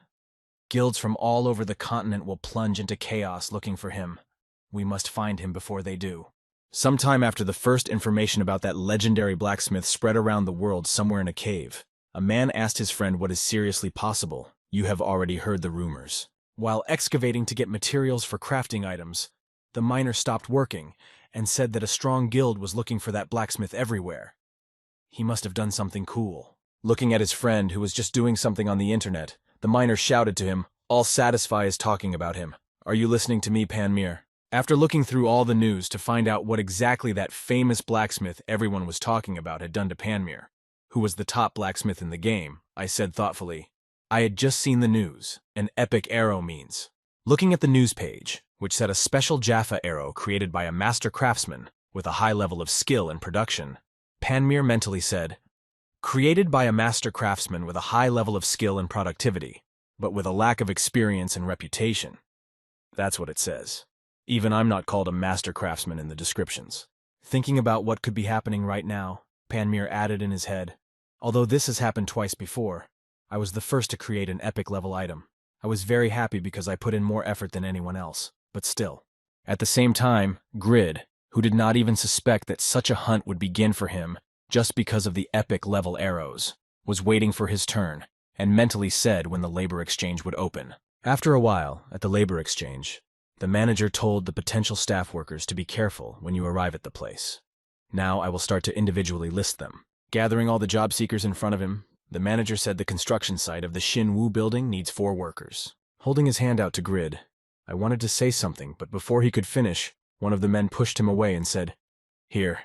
Guilds from all over the continent will plunge into chaos looking for him. We must find him before they do. Sometime after the first information about that legendary blacksmith spread around the world somewhere in a cave, a man asked his friend what is seriously possible. You have already heard the rumors. While excavating to get materials for crafting items, the miner stopped working and said that a strong guild was looking for that blacksmith everywhere. He must have done something cool. Looking at his friend, who was just doing something on the internet, the miner shouted to him, All Satisfy is talking about him. Are you listening to me, Panmir? After looking through all the news to find out what exactly that famous blacksmith everyone was talking about had done to Panmir, who was the top blacksmith in the game, I said thoughtfully, I had just seen the news, an epic arrow means. Looking at the news page, which said a special Jaffa arrow created by a master craftsman with a high level of skill and production, Panmir mentally said, Created by a master craftsman with a high level of skill and productivity, but with a lack of experience and reputation. That's what it says. Even I'm not called a master craftsman in the descriptions. Thinking about what could be happening right now, Panmir added in his head, Although this has happened twice before, I was the first to create an epic level item. I was very happy because I put in more effort than anyone else, but still. At the same time, Grid, who did not even suspect that such a hunt would begin for him just because of the epic level arrows, was waiting for his turn, and mentally said when the labor exchange would open. After a while, at the labor exchange, the manager told the potential staff workers to be careful when you arrive at the place. Now I will start to individually list them. Gathering all the job seekers in front of him, the manager said the construction site of the Shinwoo building needs 4 workers. Holding his hand out to Grid, I wanted to say something, but before he could finish, one of the men pushed him away and said, "Here,"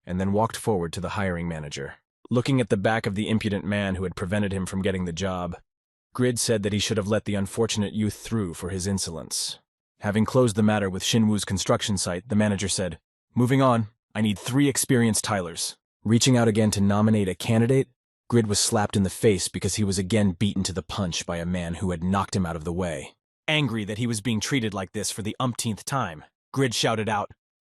and then walked forward to the hiring manager. Looking at the back of the impudent man who had prevented him from getting the job, Grid said that he should have let the unfortunate youth through for his insolence. Having closed the matter with Shinwoo's construction site, the manager said, "Moving on, I need 3 experienced tilers." Reaching out again to nominate a candidate, Grid was slapped in the face because he was again beaten to the punch by a man who had knocked him out of the way. Angry that he was being treated like this for the umpteenth time, Grid shouted out,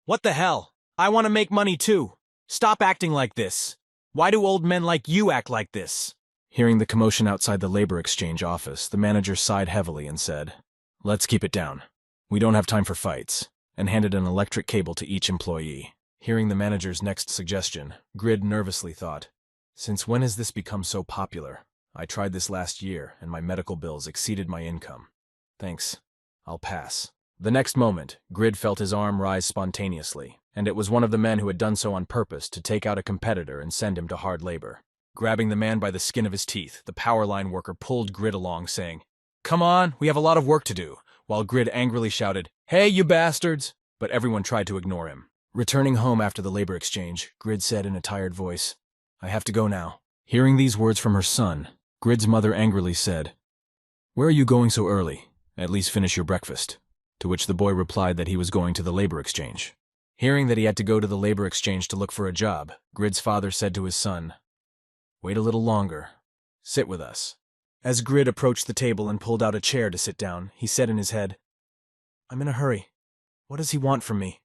"What the hell? I want to make money too. Stop acting like this. Why do old men like you act like this?" Hearing the commotion outside the labor exchange office, the manager sighed heavily and said, "Let's keep it down. We don't have time for fights," and handed an electric cable to each employee. Hearing the manager's next suggestion, Grid nervously thought, "Since when has this become so popular? I tried this last year, and my medical bills exceeded my income. Thanks. I'll pass." The next moment, Grid felt his arm rise spontaneously, and it was one of the men who had done so on purpose to take out a competitor and send him to hard labor. Grabbing the man by the skin of his teeth, the power line worker pulled Grid along, saying, "Come on, we have a lot of work to do," while Grid angrily shouted, "Hey, you bastards!" But everyone tried to ignore him. Returning home after the labor exchange, Grid said in a tired voice, "I have to go now." Hearing these words from her son, Grid's mother angrily said, "Where are you going so early? At least finish your breakfast." To which the boy replied that he was going to the labor exchange. Hearing that he had to go to the labor exchange to look for a job, Grid's father said to his son, "Wait a little longer. Sit with us." As Grid approached the table and pulled out a chair to sit down, he said in his head, "I'm in a hurry. What does he want from me?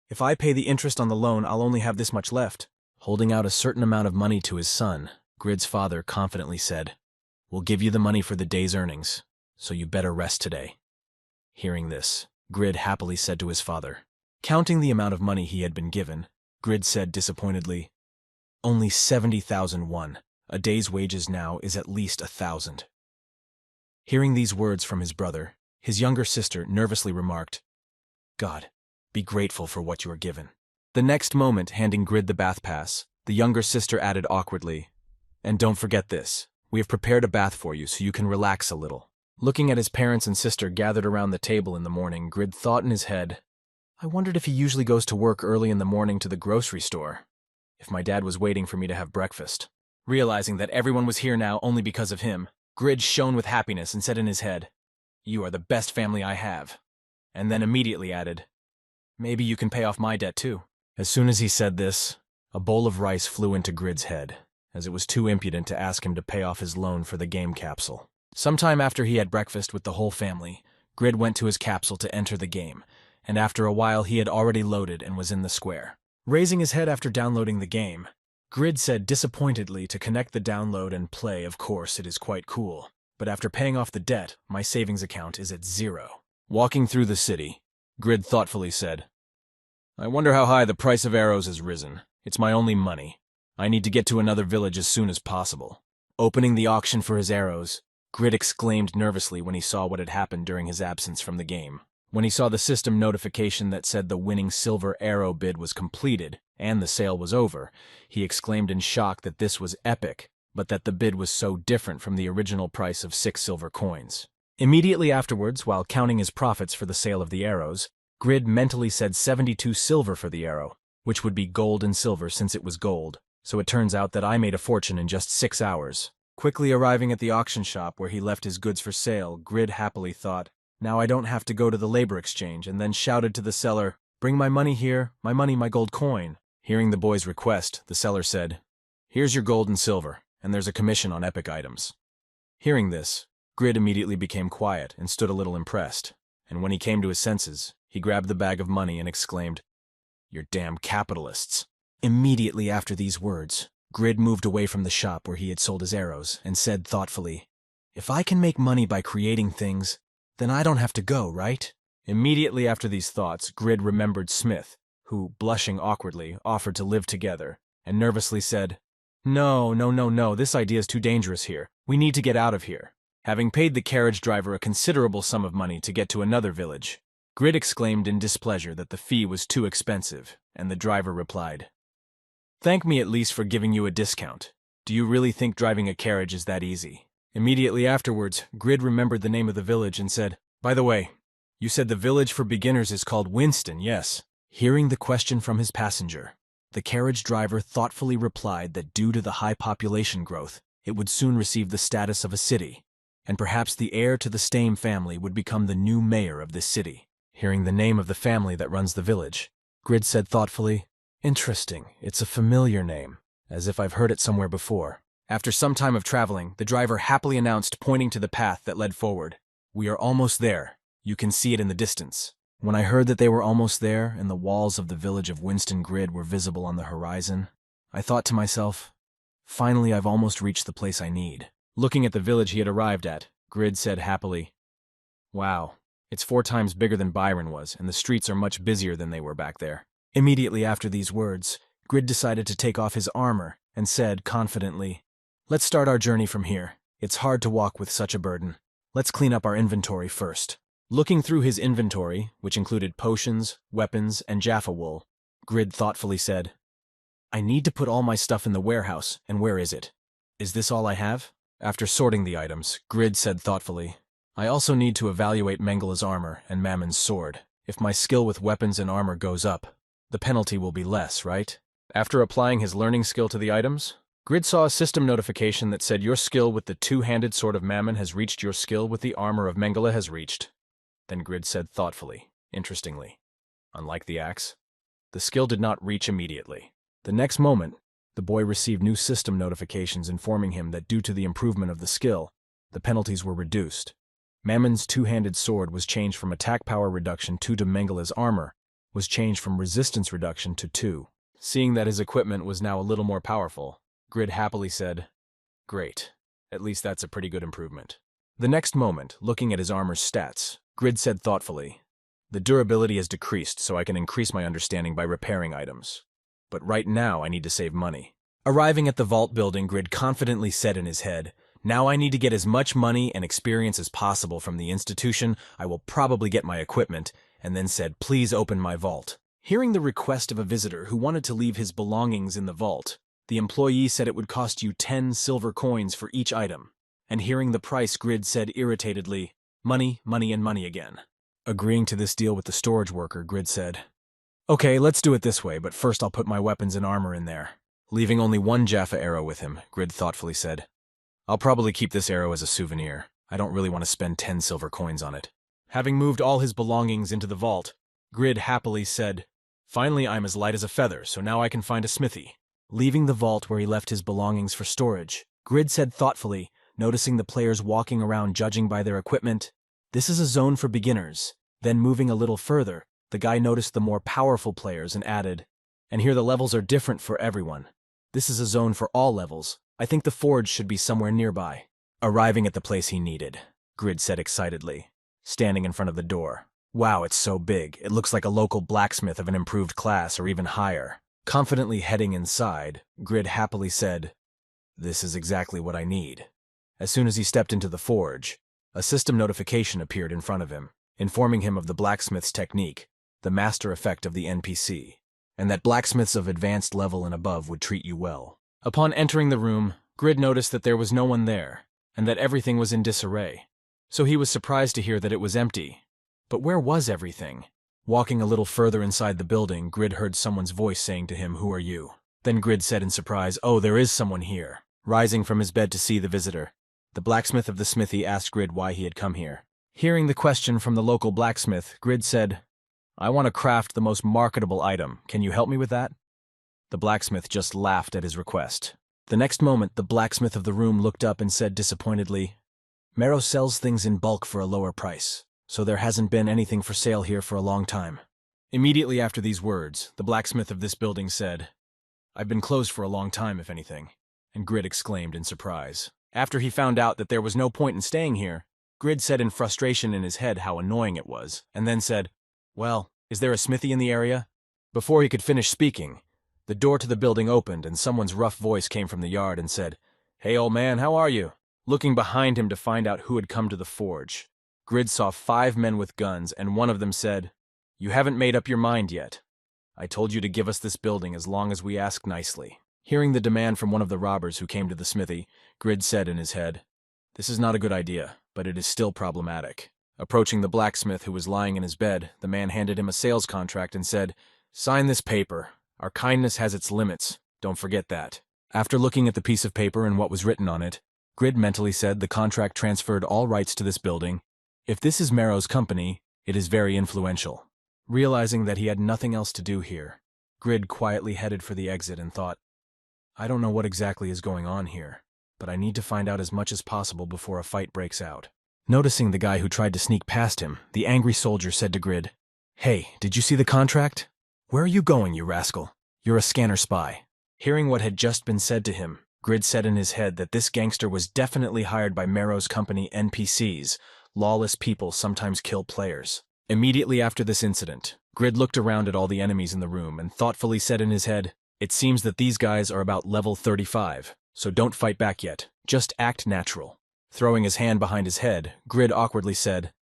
If I pay the interest on the loan, I'll only have this much left." Holding out a certain amount of money to his son, Grid's father confidently said, "We'll give you the money for the day's earnings, so you better rest today." Hearing this, Grid happily said to his father, counting the amount of money he had been given, Grid said disappointedly, "Only 70,000 won. A day's wages now is at least 1,000. Hearing these words from his brother, his younger sister nervously remarked, "God, be grateful for what you are given." The next moment, handing Grid the bath pass, the younger sister added awkwardly, "And don't forget this, we have prepared a bath for you so you can relax a little." Looking at his parents and sister gathered around the table in the morning, Grid thought in his head, "I wondered if he usually goes to work early in the morning to the grocery store. If my dad was waiting for me to have breakfast." Realizing that everyone was here now only because of him, Grid shone with happiness and said in his head, "You are the best family I have." And then immediately added, "Maybe you can pay off my debt too." As soon as he said this, a bowl of rice flew into Grid's head, as it was too impudent to ask him to pay off his loan for the game capsule. Sometime after he had breakfast with the whole family, Grid went to his capsule to enter the game, and after a while he had already loaded and was in the square. Raising his head after downloading the game, Grid said disappointedly to connect the download and play. "Of course, it is quite cool, but after paying off the debt, my savings account is at 0. Walking through the city, Grid thoughtfully said, "I wonder how high the price of arrows has risen. It's my only money. I need to get to another village as soon as possible." Opening the auction for his arrows, Grid exclaimed nervously when he saw what had happened during his absence from the game. When he saw the system notification that said the winning silver arrow bid was completed and the sale was over, he exclaimed in shock that this was epic, but that the bid was so different from the original price of 6 silver coins. Immediately afterwards, while counting his profits for the sale of the arrows, Grid mentally said 72 silver for the arrow, which would be gold and silver since it was gold, so it turns out that I made a fortune in just 6 hours. Quickly arriving at the auction shop where he left his goods for sale, Grid happily thought, "Now I don't have to go to the labor exchange," and then shouted to the seller, "Bring my money here, my money, my gold coin." Hearing the boy's request, the seller said, "Here's your gold and silver, and there's a commission on epic items." Hearing this, Grid immediately became quiet and stood a little impressed, and when he came to his senses, he grabbed the bag of money and exclaimed, "You're damn capitalists." Immediately after these words, Grid moved away from the shop where he had sold his arrows and said thoughtfully, "If I can make money by creating things, then I don't have to go, right?" Immediately after these thoughts, Grid remembered Smith, who, blushing awkwardly, offered to live together, and nervously said, No, this idea is too dangerous here. We need to get out of here." Having paid the carriage driver a considerable sum of money to get to another village, Grid exclaimed in displeasure that the fee was too expensive, and the driver replied, Thank me at least for giving you a discount. Do you really think driving a carriage is that easy? Immediately afterwards, Grid remembered the name of the village and said, By the way, you said the village for beginners is called Winston, yes? Hearing the question from his passenger, the carriage driver thoughtfully replied that due to the high population growth, it would soon receive the status of a city, and perhaps the heir to the Stame family would become the new mayor of this city. Hearing the name of the family that runs the village, Grid said thoughtfully, Interesting, it's a familiar name, as if I've heard it somewhere before. After some time of traveling, the driver happily announced, pointing to the path that led forward, We are almost there. You can see it in the distance. When I heard that they were almost there and the walls of the village of Winston Grid were visible on the horizon, I thought to myself, Finally, I've almost reached the place I need. Looking at the village he had arrived at, Grid said happily, Wow, it's 4 times bigger than Byron was, and the streets are much busier than they were back there. Immediately after these words, Grid decided to take off his armor and said confidently, Let's start our journey from here. It's hard to walk with such a burden. Let's clean up our inventory first. Looking through his inventory, which included potions, weapons, and Jaffa wool, Grid thoughtfully said, I need to put all my stuff in the warehouse, and where is it? Is this all I have? After sorting the items, Grid said thoughtfully, I also need to evaluate Mengele's armor and Mammon's sword. If my skill with weapons and armor goes up, the penalty will be less, right? After applying his learning skill to the items, Grid saw a system notification that said your skill with the 2-handed sword of Mammon has reached your skill with the armor of Mengele has reached. Then Grid said thoughtfully, interestingly, unlike the axe, the skill did not reach immediately. The next moment, the boy received new system notifications informing him that due to the improvement of the skill, the penalties were reduced. Mammon's 2-handed sword was changed from attack power reduction 2 to Mengele's armor was changed from resistance reduction to 2. Seeing that his equipment was now a little more powerful, Grid happily said, Great, at least that's a pretty good improvement. The next moment, looking at his armor's stats, Grid said thoughtfully, The durability has decreased so I can increase my understanding by repairing items. But right now I need to save money. Arriving at the vault building, Grid confidently said in his head, Now I need to get as much money and experience as possible from the institution. I will probably get my equipment, and then said, Please open my vault. Hearing the request of a visitor who wanted to leave his belongings in the vault, the employee said it would cost you 10 silver coins for each item. And hearing the price, Grid said irritatedly, Money, money, and money again. Agreeing to this deal with the storage worker, Grid said, Okay, let's do it this way, but first I'll put my weapons and armor in there. Leaving only 1 Jaffa arrow with him, Grid thoughtfully said, I'll probably keep this arrow as a souvenir. I don't really want to spend 10 silver coins on it. Having moved all his belongings into the vault, Grid happily said, Finally, I'm as light as a feather, so now I can find a smithy. Leaving the vault where he left his belongings for storage, Grid said thoughtfully, noticing the players walking around judging by their equipment, This is a zone for beginners. Then moving a little further, the guy noticed the more powerful players and added, And here the levels are different for everyone. This is a zone for all levels. I think the forge should be somewhere nearby. Arriving at the place he needed, Grid said excitedly, standing in front of the door. Wow, it's so big. It looks like a local blacksmith of an improved class or even higher. Confidently heading inside, Grid happily said, This is exactly what I need. As soon as he stepped into the forge, a system notification appeared in front of him, informing him of the blacksmith's technique, the master effect of the NPC, and that blacksmiths of advanced level and above would treat you well. Upon entering the room, Grid noticed that there was no one there, and that everything was in disarray. So he was surprised to hear that it was empty. But where was everything? Walking a little further inside the building, Grid heard someone's voice saying to him, Who are you? Then Grid said in surprise, Oh, there is someone here. Rising from his bed to see the visitor, the blacksmith of the smithy asked Grid why he had come here. Hearing the question from the local blacksmith, Grid said, I want to craft the most marketable item. Can you help me with that? The blacksmith just laughed at his request. The next moment, the blacksmith of the room looked up and said disappointedly, Mero sells things in bulk for a lower price, so there hasn't been anything for sale here for a long time. Immediately after these words, the blacksmith of this building said, I've been closed for a long time, if anything, and Grid exclaimed in surprise. After he found out that there was no point in staying here, Grid said in frustration in his head how annoying it was, and then said, Well, is there a smithy in the area? Before he could finish speaking, the door to the building opened and someone's rough voice came from the yard and said, Hey, old man, how are you? Looking behind him to find out who had come to the forge, Grid saw 5 men with guns, and one of them said, You haven't made up your mind yet. I told you to give us this building as long as we ask nicely. Hearing the demand from one of the robbers who came to the smithy, Grid said in his head, "This is not a good idea, but it is still problematic." Approaching the blacksmith who was lying in his bed, the man handed him a sales contract and said, "Sign this paper. Our kindness has its limits. Don't forget that." After looking at the piece of paper and what was written on it, Grid mentally said the contract transferred all rights to this building. If this is Marrow's company, it is very influential. Realizing that he had nothing else to do here, Grid quietly headed for the exit and thought, I don't know what exactly is going on here, but I need to find out as much as possible before a fight breaks out. Noticing the guy who tried to sneak past him, the angry soldier said to Grid, "Hey, did you see the contract? Where are you going, you rascal? You're a scanner spy." Hearing what had just been said to him, Grid said in his head that this gangster was definitely hired by Marrow's company NPCs. Lawless people sometimes kill players. Immediately after this incident, Grid looked around at all the enemies in the room and thoughtfully said in his head, "It seems that these guys are about level 35, so don't fight back yet, just act natural." Throwing his hand behind his head, Grid awkwardly said,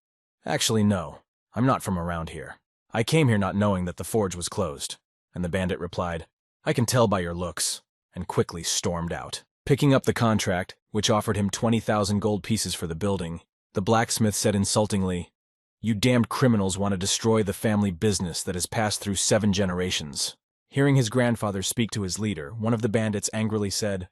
"Actually no, I'm not from around here. I came here not knowing that the forge was closed." And the bandit replied, "I can tell by your looks," and quickly stormed out. Picking up the contract, which offered him 20,000 gold pieces for the building, the blacksmith said insultingly, "You damned criminals want to destroy the family business that has passed through 7 generations." Hearing his grandfather speak to his leader, one of the bandits angrily said,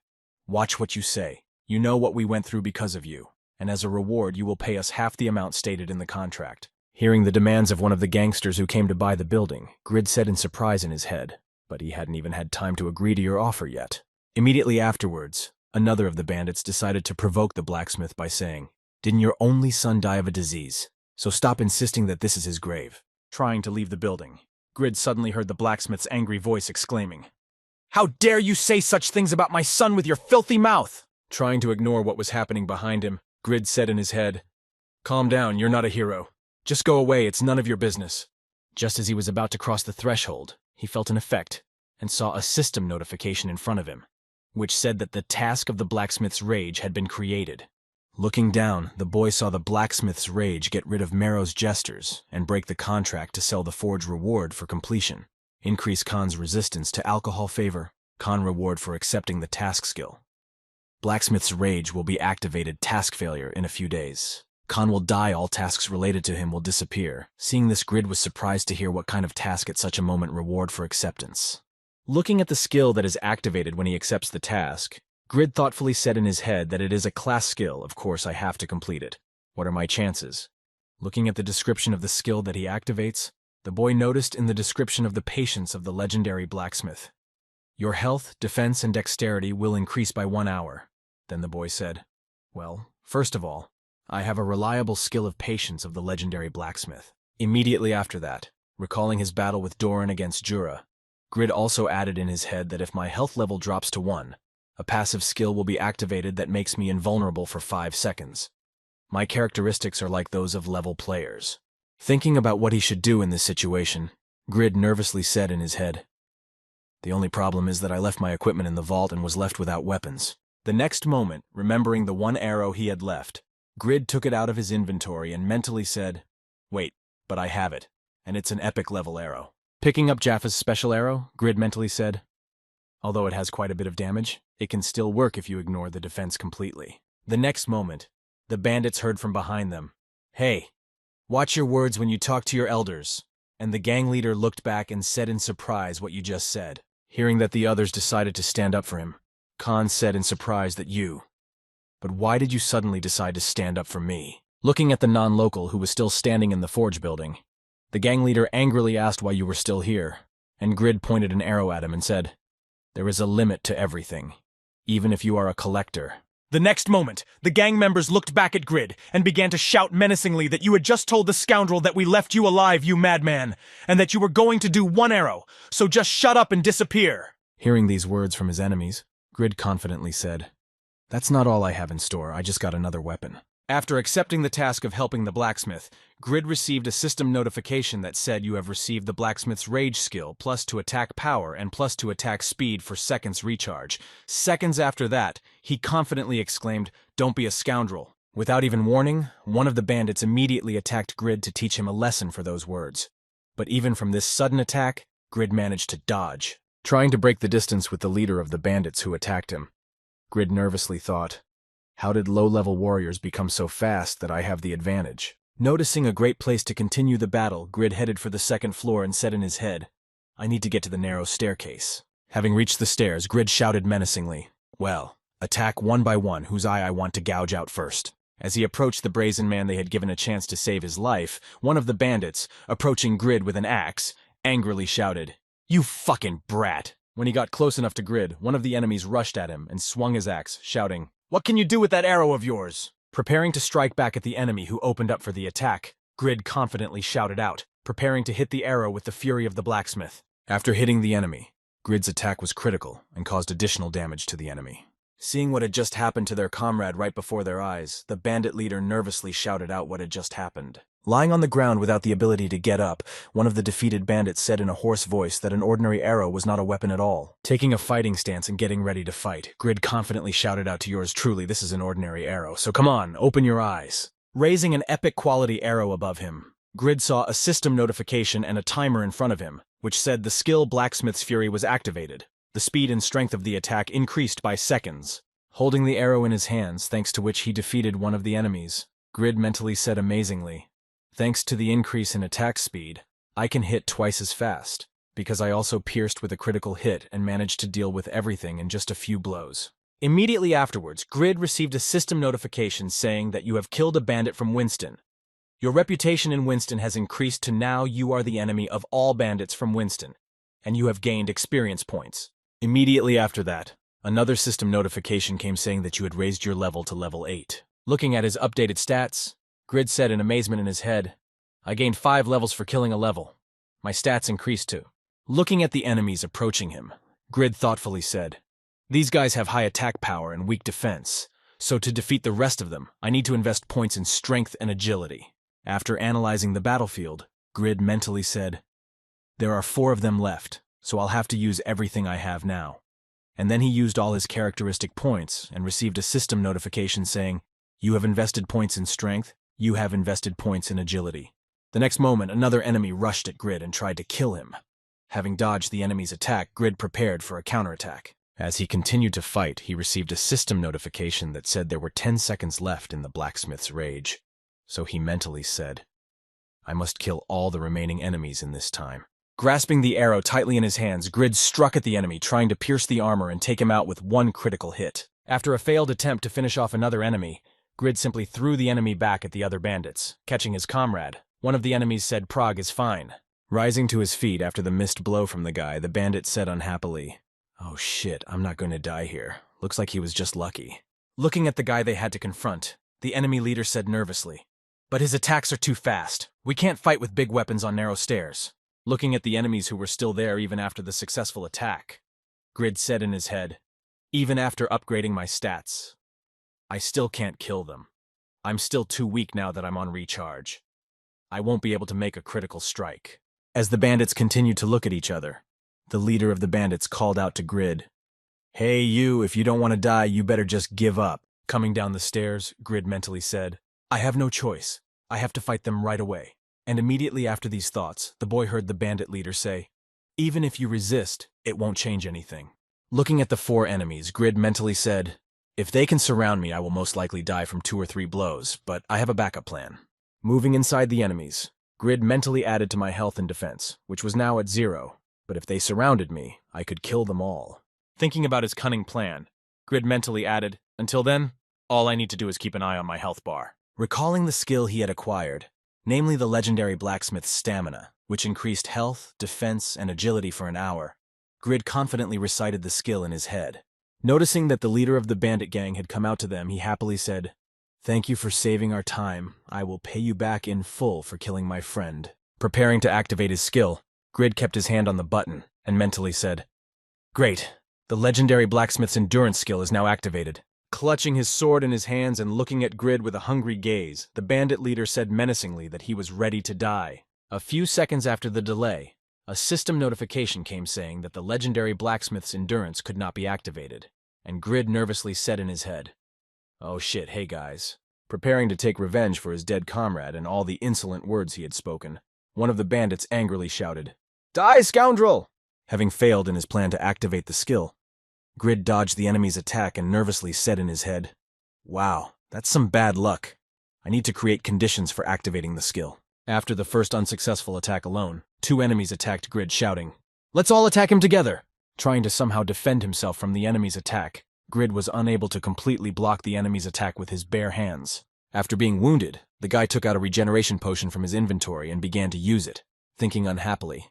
"Watch what you say. You know what we went through because of you, and as a reward you will pay us half the amount stated in the contract." Hearing the demands of one of the gangsters who came to buy the building, Grid said in surprise in his head, "But he hadn't even had time to agree to your offer yet." Immediately afterwards, another of the bandits decided to provoke the blacksmith by saying, "Didn't your only son die of a disease? So stop insisting that this is his grave." Trying to leave the building, Grid suddenly heard the blacksmith's angry voice exclaiming, "How dare you say such things about my son with your filthy mouth!" Trying to ignore what was happening behind him, Grid said in his head, "Calm down, you're not a hero. Just go away, it's none of your business." Just as he was about to cross the threshold, he felt an effect and saw a system notification in front of him, which said that the task of the blacksmith's rage had been created. Looking down, the boy saw the blacksmith's rage get rid of Marrow's jesters and break the contract to sell the forge reward for completion. Increase Khan's resistance to alcohol favor, Khan reward for accepting the task skill. Blacksmith's rage will be activated task failure in a few days. Khan will die, all tasks related to him will disappear. Seeing this, Grid was surprised to hear what kind of task at such a moment reward for acceptance. Looking at the skill that is activated when he accepts the task, Grid thoughtfully said in his head that it is a class skill, of course I have to complete it. What are my chances? Looking at the description of the skill that he activates, the boy noticed in the description of the patience of the legendary blacksmith, "Your health, defense, and dexterity will increase by 1 hour. Then the boy said, "Well, first of all, I have a reliable skill of patience of the legendary blacksmith." Immediately after that, recalling his battle with Doran against Jura, Grid also added in his head that if my health level drops to 1, a passive skill will be activated that makes me invulnerable for 5 seconds. My characteristics are like those of level players. Thinking about what he should do in this situation, Grid nervously said in his head, "The only problem is that I left my equipment in the vault and was left without weapons." The next moment, remembering the 1 arrow he had left, Grid took it out of his inventory and mentally said, "Wait, but I have it, and it's an epic level arrow." Picking up Jaffa's special arrow, Grid mentally said, "Although it has quite a bit of damage, it can still work if you ignore the defense completely." The next moment, the bandits heard from behind them, "Hey, watch your words when you talk to your elders." And the gang leader looked back and said in surprise what you just said. Hearing that the others decided to stand up for him, Khan said in surprise that "But why did you suddenly decide to stand up for me?" Looking at the non-local who was still standing in the forge building, the gang leader angrily asked why you were still here, and Grid pointed an arrow at him and said, "There is a limit to everything, even if you are a collector." The next moment, the gang members looked back at Grid and began to shout menacingly that you had just told the scoundrel that we left you alive, you madman, and that you were going to do 1 arrow, so just shut up and disappear. Hearing these words from his enemies, Grid confidently said, "That's not all I have in store, I just got another weapon." After accepting the task of helping the blacksmith, Grid received a system notification that said you have received the blacksmith's rage skill, plus to attack power and plus to attack speed for seconds recharge. Seconds after that, he confidently exclaimed, "Don't be a scoundrel." Without even warning, one of the bandits immediately attacked Grid to teach him a lesson for those words. But even from this sudden attack, Grid managed to dodge, trying to break the distance with the leader of the bandits who attacked him. Grid nervously thought, how did low-level warriors become so fast that I have the advantage? Noticing a great place to continue the battle, Grid headed for the second floor and said in his head, I need to get to the narrow staircase. Having reached the stairs, Grid shouted menacingly, well, attack one by one whose eye I want to gouge out first. As he approached the brazen man they had given a chance to save his life, one of the bandits, approaching Grid with an axe, angrily shouted, you fucking brat! When he got close enough to Grid, one of the enemies rushed at him and swung his axe, shouting, what can you do with that arrow of yours? Preparing to strike back at the enemy who opened up for the attack, Grid confidently shouted out, preparing to hit the arrow with the fury of the blacksmith. After hitting the enemy, Grid's attack was critical and caused additional damage to the enemy. Seeing what had just happened to their comrade right before their eyes, the bandit leader nervously shouted out what had just happened. Lying on the ground without the ability to get up, one of the defeated bandits said in a hoarse voice that an ordinary arrow was not a weapon at all. Taking a fighting stance and getting ready to fight, Grid confidently shouted out to yours truly, this is an ordinary arrow, so come on, open your eyes. Raising an epic quality arrow above him, Grid saw a system notification and a timer in front of him, which said the skill Blacksmith's Fury was activated. The speed and strength of the attack increased by seconds. Holding the arrow in his hands, thanks to which he defeated one of the enemies, Grid mentally said amazingly, thanks to the increase in attack speed, I can hit twice as fast, because I also pierced with a critical hit and managed to deal with everything in just a few blows. Immediately afterwards, Grid received a system notification saying that you have killed a bandit from Winston. Your reputation in Winston has increased to now you are the enemy of all bandits from Winston, and you have gained experience points. Immediately after that, another system notification came saying that you had raised your level to level 8. Looking at his updated stats, Grid said in amazement in his head, I gained 5 levels for killing a level. My stats increased too. Looking at the enemies approaching him, Grid thoughtfully said, these guys have high attack power and weak defense, so to defeat the rest of them, I need to invest points in strength and agility. After analyzing the battlefield, Grid mentally said, there are 4 of them left, so I'll have to use everything I have now. And then he used all his characteristic points and received a system notification saying, you have invested points in strength, you have invested points in agility. The next moment, another enemy rushed at Grid and tried to kill him. Having dodged the enemy's attack, Grid prepared for a counterattack. As he continued to fight, he received a system notification that said there were 10 seconds left in the blacksmith's rage. So he mentally said, I must kill all the remaining enemies in this time. Grasping the arrow tightly in his hands, Grid struck at the enemy, trying to pierce the armor and take him out with one critical hit. After a failed attempt to finish off another enemy, Grid simply threw the enemy back at the other bandits, catching his comrade. One of the enemies said Prague is fine. Rising to his feet after the missed blow from the guy, the bandit said unhappily, oh shit, I'm not going to die here. Looks like he was just lucky. Looking at the guy they had to confront, the enemy leader said nervously, but his attacks are too fast. We can't fight with big weapons on narrow stairs. Looking at the enemies who were still there even after the successful attack, Grid said in his head, even after upgrading my stats, I still can't kill them. I'm still too weak now that I'm on recharge. I won't be able to make a critical strike. As the bandits continued to look at each other, the leader of the bandits called out to Grid, hey you, if you don't want to die, you better just give up. Coming down the stairs, Grid mentally said, I have no choice. I have to fight them right away. And immediately after these thoughts, the boy heard the bandit leader say, even if you resist, it won't change anything. Looking at the 4 enemies, Grid mentally said, if they can surround me, I will most likely die from 2 or 3 blows, but I have a backup plan. Moving inside the enemies, Grid mentally added to my health and defense, which was now at 0, but if they surrounded me, I could kill them all. Thinking about his cunning plan, Grid mentally added, until then, all I need to do is keep an eye on my health bar. Recalling the skill he had acquired, namely the legendary blacksmith's stamina, which increased health, defense, and agility for an hour, Grid confidently recited the skill in his head. Noticing that the leader of the bandit gang had come out to them, he happily said, thank you for saving our time. I will pay you back in full for killing my friend. Preparing to activate his skill, Grid kept his hand on the button and mentally said, great, the legendary blacksmith's endurance skill is now activated. Clutching his sword in his hands and looking at Grid with a hungry gaze, the bandit leader said menacingly that he was ready to die. A few seconds after the delay, a system notification came saying that the legendary blacksmith's endurance could not be activated, and Grid nervously said in his head, oh shit, hey guys. Preparing to take revenge for his dead comrade and all the insolent words he had spoken, one of the bandits angrily shouted, Die, scoundrel! Having failed in his plan to activate the skill, Grid dodged the enemy's attack and nervously said in his head, "Wow, that's some bad luck. I need to create conditions for activating the skill." After the first unsuccessful attack alone, two enemies attacked Grid, shouting, "Let's all attack him together!" Trying to somehow defend himself from the enemy's attack, Grid was unable to completely block the enemy's attack with his bare hands. After being wounded, the guy took out a regeneration potion from his inventory and began to use it, thinking unhappily,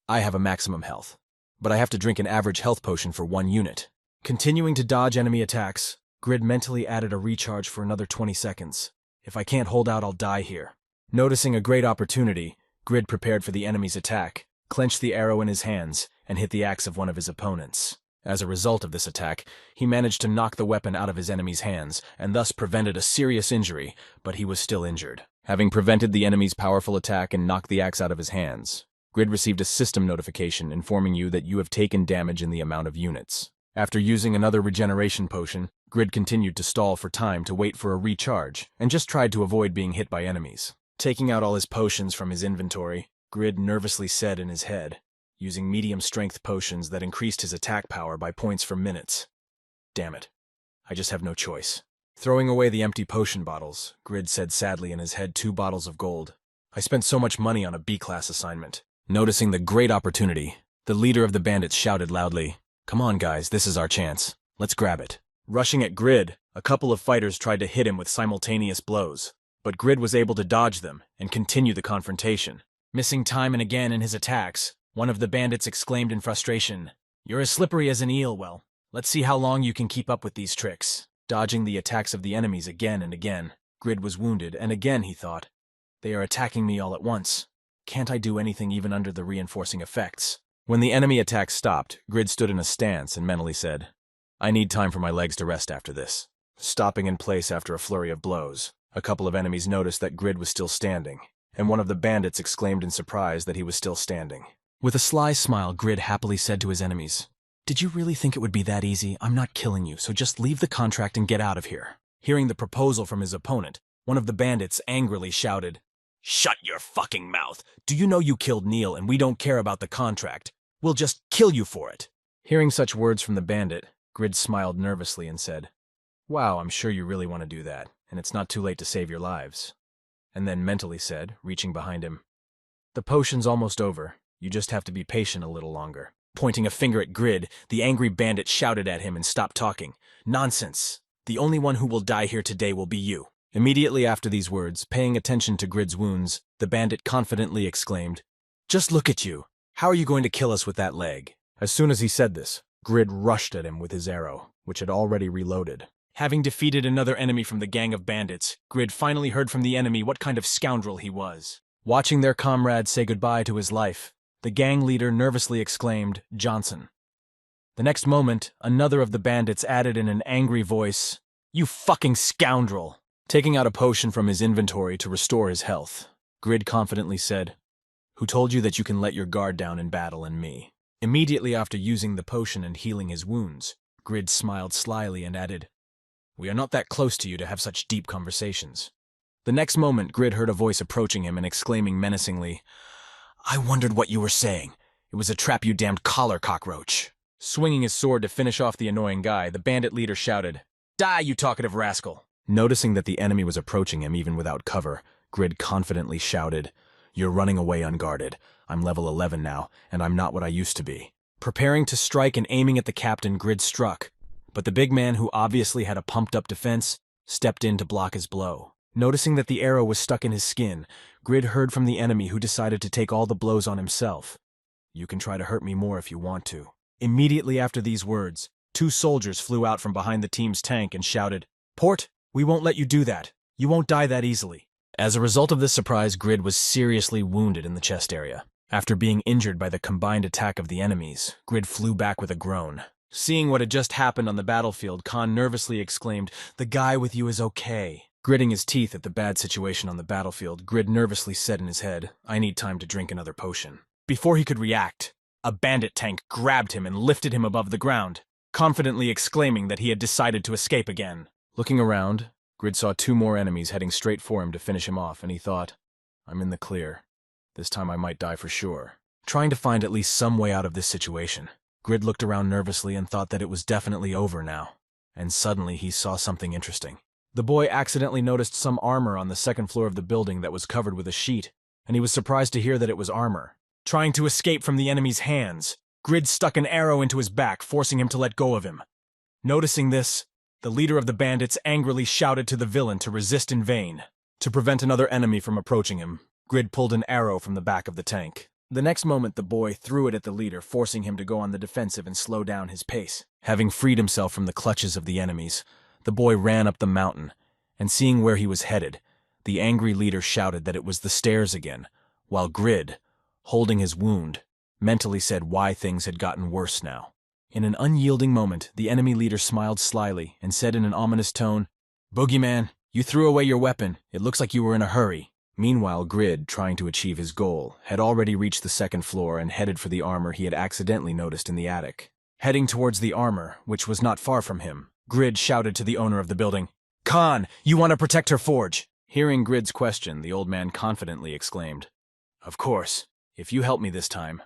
"I have a maximum health, but I have to drink an average health potion for 1 unit. Continuing to dodge enemy attacks, Grid mentally added a recharge for another 20 seconds. "If I can't hold out, I'll die here." Noticing a great opportunity, Grid prepared for the enemy's attack, clenched the arrow in his hands, and hit the axe of one of his opponents. As a result of this attack, he managed to knock the weapon out of his enemy's hands, and thus prevented a serious injury, but he was still injured. Having prevented the enemy's powerful attack and knocked the axe out of his hands, Grid received a system notification informing you that you have taken damage in the amount of units. After using another regeneration potion, Grid continued to stall for time to wait for a recharge, and just tried to avoid being hit by enemies. Taking out all his potions from his inventory, Grid nervously said in his head, using medium-strength potions that increased his attack power by points for minutes, "Damn it, I just have no choice." Throwing away the empty potion bottles, Grid said sadly in his head 2 bottles of gold. "I spent so much money on a B-class assignment." Noticing the great opportunity, the leader of the bandits shouted loudly, "Come on, guys, this is our chance. Let's grab it." Rushing at Grid, a couple of fighters tried to hit him with simultaneous blows, but Grid was able to dodge them and continue the confrontation. Missing time and again in his attacks, one of the bandits exclaimed in frustration, "You're as slippery as an eel. Well, let's see how long you can keep up with these tricks." Dodging the attacks of the enemies again and again, Grid was wounded, and again he thought, "They are attacking me all at once. Can't I do anything even under the reinforcing effects?" When the enemy attack stopped, Grid stood in a stance and mentally said, "I need time for my legs to rest after this." Stopping in place after a flurry of blows, a couple of enemies noticed that Grid was still standing, and one of the bandits exclaimed in surprise that he was still standing. With a sly smile, Grid happily said to his enemies, "Did you really think it would be that easy? I'm not killing you, so just leave the contract and get out of here." Hearing the proposal from his opponent, one of the bandits angrily shouted, "Shut your fucking mouth! Do you know you killed Neil and we don't care about the contract? We'll just kill you for it." Hearing such words from the bandit, Grid smiled nervously and said, "Wow, I'm sure you really want to do that, and it's not too late to save your lives." And then mentally said, reaching behind him, "The potion's almost over. You just have to be patient a little longer." Pointing a finger at Grid, the angry bandit shouted at him and stopped talking. "Nonsense! The only one who will die here today will be you." Immediately after these words, paying attention to Grid's wounds, the bandit confidently exclaimed, "Just look at you! How are you going to kill us with that leg?" As soon as he said this, Grid rushed at him with his arrow, which had already reloaded. Having defeated another enemy from the gang of bandits, Grid finally heard from the enemy what kind of scoundrel he was. Watching their comrade say goodbye to his life, the gang leader nervously exclaimed, "Johnson." The next moment, another of the bandits added in an angry voice, "You fucking scoundrel!" Taking out a potion from his inventory to restore his health, Grid confidently said, "Who told you that you can let your guard down in battle and me?" Immediately after using the potion and healing his wounds, Grid smiled slyly and added, "We are not that close to you to have such deep conversations." The next moment, Grid heard a voice approaching him and exclaiming menacingly, "I wondered what you were saying. It was a trap, you damned collar cockroach." Swinging his sword to finish off the annoying guy, the bandit leader shouted, "Die, you talkative rascal!" Noticing that the enemy was approaching him even without cover, Grid confidently shouted, "You're running away unguarded. I'm level 11 now, and I'm not what I used to be." Preparing to strike and aiming at the captain, Grid struck, but the big man, who obviously had a pumped-up defense, stepped in to block his blow. Noticing that the arrow was stuck in his skin, Grid heard from the enemy, who decided to take all the blows on himself. "You can try to hurt me more if you want to." Immediately after these words, 2 soldiers flew out from behind the team's tank and shouted, "Port, we won't let you do that. You won't die that easily." As a result of this surprise, Grid was seriously wounded in the chest area. After being injured by the combined attack of the enemies, Grid flew back with a groan. Seeing what had just happened on the battlefield, Khan nervously exclaimed, "The guy with you is okay." Gritting his teeth at the bad situation on the battlefield, Grid nervously said in his head, "I need time to drink another potion." Before he could react, a bandit tank grabbed him and lifted him above the ground, confidently exclaiming that he had decided to escape again. Looking around, Grid saw 2 more enemies heading straight for him to finish him off, and he thought, "I'm in the clear. This time I might die for sure." trying to find at least some way out of this situation. Grid looked around nervously and thought that it was definitely over now. And suddenly he saw something interesting. The boy accidentally noticed some armor on the second floor of the building that was covered with a sheet, and he was surprised to hear that it was armor. Trying to escape from the enemy's hands, Grid stuck an arrow into his back, forcing him to let go of him. Noticing this, the leader of the bandits angrily shouted to the villain to resist in vain. To prevent another enemy from approaching him, Grid pulled an arrow from the back of the tank. The next moment, the boy threw it at the leader, forcing him to go on the defensive and slow down his pace. Having freed himself from the clutches of the enemies, the boy ran up the mountain, and seeing where he was headed, the angry leader shouted that it was the stairs again, while Grid, holding his wound, mentally said why things had gotten worse now. In an unyielding moment, the enemy leader smiled slyly and said in an ominous tone, "Boogeyman, you threw away your weapon. It looks like you were in a hurry." Meanwhile, Grid, trying to achieve his goal, had already reached the second floor and headed for the armor he had accidentally noticed in the attic. Heading towards the armor, which was not far from him, Grid shouted to the owner of the building, "Khan, you want to protect her forge?" Hearing Grid's question, the old man confidently exclaimed, "Of course, if you help me this time,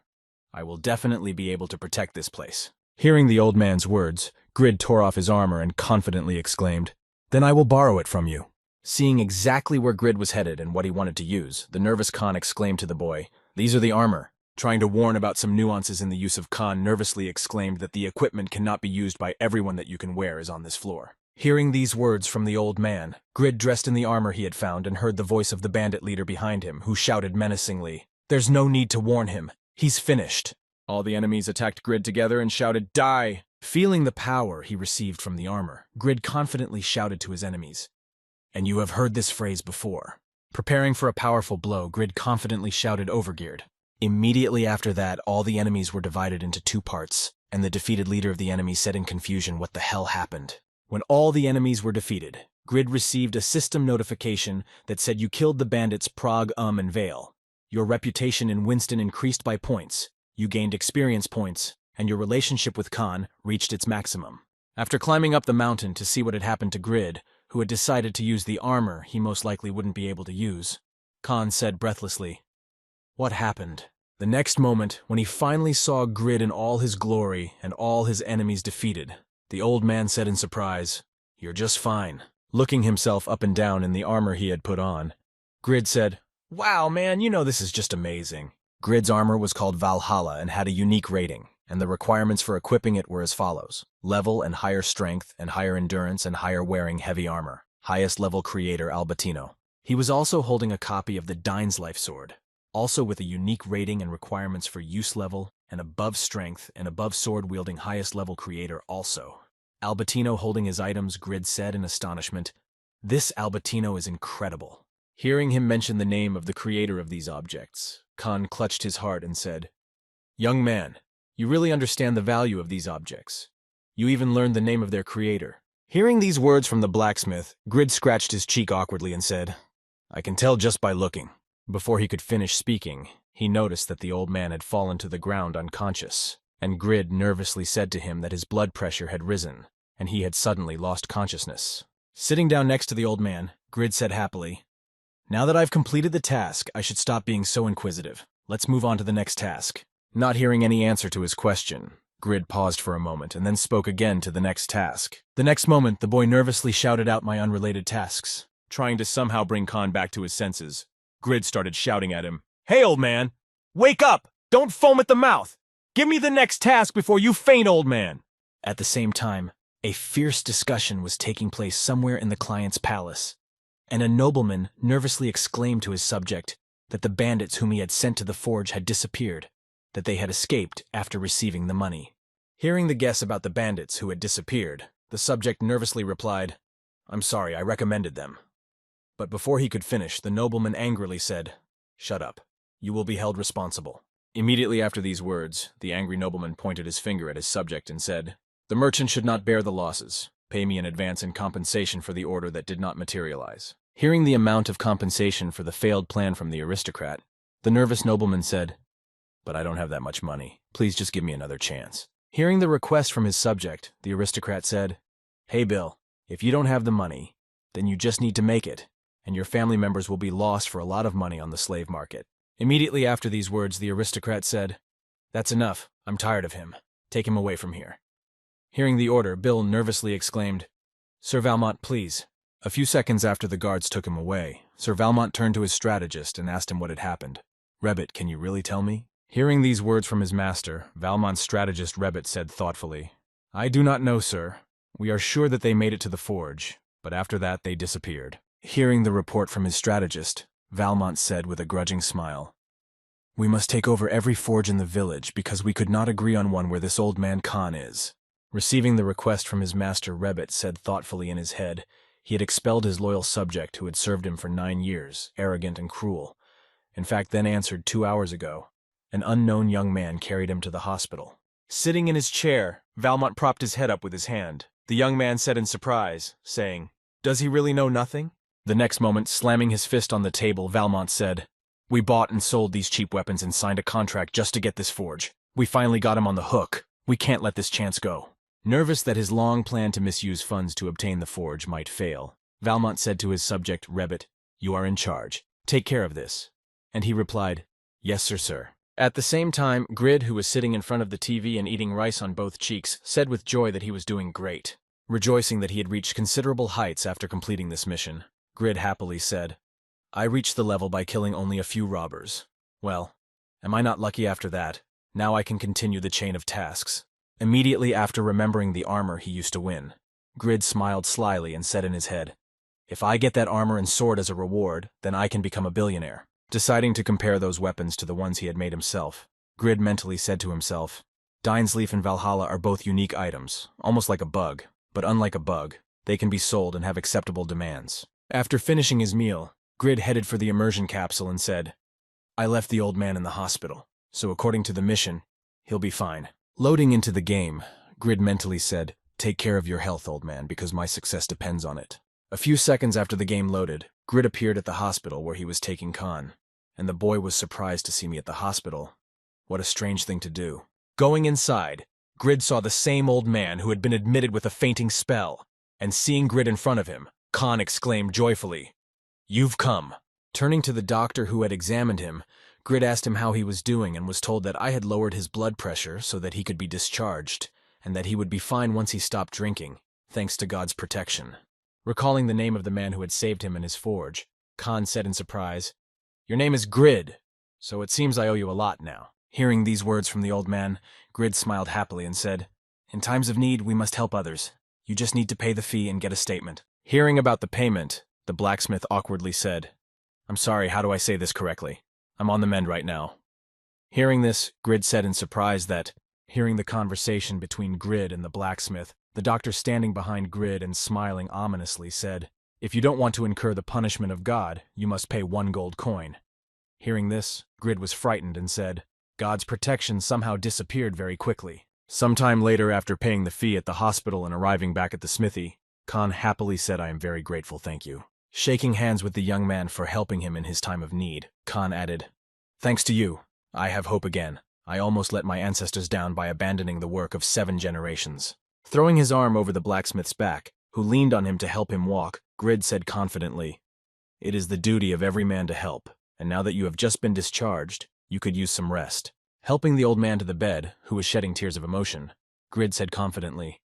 I will definitely be able to protect this place." Hearing the old man's words, Grid tore off his armor and confidently exclaimed, "Then I will borrow it from you." Seeing exactly where Grid was headed and what he wanted to use, the nervous Khan exclaimed to the boy, "These are the armor." Trying to warn about some nuances in the use of Khan nervously exclaimed that the equipment cannot be used by everyone that you can wear is on this floor. Hearing these words from the old man, Grid dressed in the armor he had found and heard the voice of the bandit leader behind him, who shouted menacingly, "There's no need to warn him. He's finished." All the enemies attacked Grid together and shouted, "Die!" Feeling the power he received from the armor, Grid confidently shouted to his enemies, "And you have heard this phrase before." Preparing for a powerful blow, Grid confidently shouted, "Overgeared." Immediately after that, all the enemies were divided into two parts, and the defeated leader of the enemy said in confusion, "What the hell happened?" When all the enemies were defeated, Grid received a system notification that said you killed the bandits Prague, and Vale. Your reputation in Winston increased by points, you gained experience points, and your relationship with Khan reached its maximum. After climbing up the mountain to see what had happened to Grid, who had decided to use the armor he most likely wouldn't be able to use, Khan said breathlessly, "What happened?" The next moment, when he finally saw Grid in all his glory and all his enemies defeated, the old man said in surprise, "You're just fine." Looking himself up and down in the armor he had put on, Grid said, "Wow, man, you know this is just amazing." Grid's armor was called Valhalla and had a unique rating, and the requirements for equipping it were as follows: level and higher strength and higher endurance and higher wearing heavy armor. Highest level creator Albertino. He was also holding a copy of the Dine's Life Sword, also with a unique rating and requirements for use level and above strength and above sword wielding highest level creator also. Albertino holding his items, Grid said in astonishment, "This Albertino is incredible." Hearing him mention the name of the creator of these objects, Khan clutched his heart and said, "Young man, you really understand the value of these objects. You even learned the name of their creator." Hearing these words from the blacksmith, Grid scratched his cheek awkwardly and said, "I can tell just by looking." Before he could finish speaking, he noticed that the old man had fallen to the ground unconscious, and Grid nervously said to him that his blood pressure had risen, and he had suddenly lost consciousness. Sitting down next to the old man, Grid said happily, "Now that I've completed the task, I should stop being so inquisitive. Let's move on to the next task." Not hearing any answer to his question, Grid paused for a moment and then spoke again to the next task. The next moment, the boy nervously shouted out my unrelated tasks. Trying to somehow bring Khan back to his senses, Grid started shouting at him, "Hey, old man! Wake up! Don't foam at the mouth! Give me the next task before you faint, old man!" At the same time, a fierce discussion was taking place somewhere in the client's palace, and a nobleman nervously exclaimed to his subject that the bandits whom he had sent to the forge had disappeared, that they had escaped after receiving the money. Hearing the guess about the bandits who had disappeared, the subject nervously replied, "I'm sorry, I recommended them." But before he could finish, the nobleman angrily said, "Shut up. You will be held responsible." Immediately after these words, the angry nobleman pointed his finger at his subject and said, "The merchant should not bear the losses. Pay me in advance in compensation for the order that did not materialize." Hearing the amount of compensation for the failed plan from the aristocrat, the nervous nobleman said, "But I don't have that much money. Please just give me another chance." Hearing the request from his subject, the aristocrat said, "Hey, Bill, if you don't have the money, then you just need to make it, and your family members will be lost for a lot of money on the slave market. Immediately after these words, the aristocrat said, "That's enough. I'm tired of him. Take him away from here." Hearing the order, Bill nervously exclaimed, "Sir Valmont, please." A few seconds after the guards took him away, Sir Valmont turned to his strategist and asked him what had happened. "Rebbit, can you really tell me?" Hearing these words from his master, Valmont's strategist Rebbit said thoughtfully, "I do not know, sir. We are sure that they made it to the forge, but after that they disappeared." Hearing the report from his strategist, Valmont said with a grudging smile, "We must take over every forge in the village because we could not agree on one where this old man Khan is." Receiving the request from his master, Rebbit said thoughtfully in his head he had expelled his loyal subject who had served him for 9 years, arrogant and cruel. In fact, then answered 2 hours ago. An unknown young man carried him to the hospital. Sitting in his chair, Valmont propped his head up with his hand. The young man said in surprise, saying, "Does he really know nothing?" The next moment, slamming his fist on the table, Valmont said, "We bought and sold these cheap weapons and signed a contract just to get this forge. We finally got him on the hook. We can't let this chance go." Nervous that his long plan to misuse funds to obtain the forge might fail, Valmont said to his subject, Rebbit, "You are in charge. Take care of this." And he replied, "Yes, sir." At the same time, Grid, who was sitting in front of the TV and eating rice on both cheeks, said with joy that he was doing great. Rejoicing that he had reached considerable heights after completing this mission, Grid happily said, "I reached the level by killing only a few robbers. Well, am I not lucky after that? Now I can continue the chain of tasks." Immediately after remembering the armor he used to win, Grid smiled slyly and said in his head, "If I get that armor and sword as a reward, then I can become a billionaire." Deciding to compare those weapons to the ones he had made himself, Grid mentally said to himself, "Dinesleaf and Valhalla are both unique items, almost like a bug, but unlike a bug, they can be sold and have acceptable demands." After finishing his meal, Grid headed for the immersion capsule and said, "I left the old man in the hospital, so according to the mission, he'll be fine." Loading into the game, Grid mentally said, "Take care of your health, old man, because my success depends on it." A few seconds after the game loaded, Grid appeared at the hospital where he was taking Khan, and the boy was surprised to see me at the hospital. What a strange thing to do. Going inside, Grid saw the same old man who had been admitted with a fainting spell, and seeing Grid in front of him, Khan exclaimed joyfully, "You've come." Turning to the doctor who had examined him, Grid asked him how he was doing and was told that I had lowered his blood pressure so that he could be discharged, and that he would be fine once he stopped drinking, thanks to God's protection. Recalling the name of the man who had saved him in his forge, Khan said in surprise, "Your name is Grid, so it seems I owe you a lot now." Hearing these words from the old man, Grid smiled happily and said, "In times of need, we must help others. You just need to pay the fee and get a statement." Hearing about the payment, the blacksmith awkwardly said, "I'm sorry, how do I say this correctly? I'm on the mend right now." Hearing this, Grid said in surprise that, hearing the conversation between Grid and the blacksmith, the doctor standing behind Grid and smiling ominously said, "If you don't want to incur the punishment of God, you must pay 1 gold coin." Hearing this, Grid was frightened and said, God's protection somehow disappeared very quickly. Sometime later, after paying the fee at the hospital and arriving back at the smithy, Khan happily said, "I am very grateful, thank you." Shaking hands with the young man for helping him in his time of need, Khan added, "Thanks to you, I have hope again. I almost let my ancestors down by abandoning the work of 7 generations." Throwing his arm over the blacksmith's back, who leaned on him to help him walk, Grid said confidently, "It is the duty of every man to help, and now that you have just been discharged, you could use some rest." Helping the old man to the bed, who was shedding tears of emotion, Grid said confidently,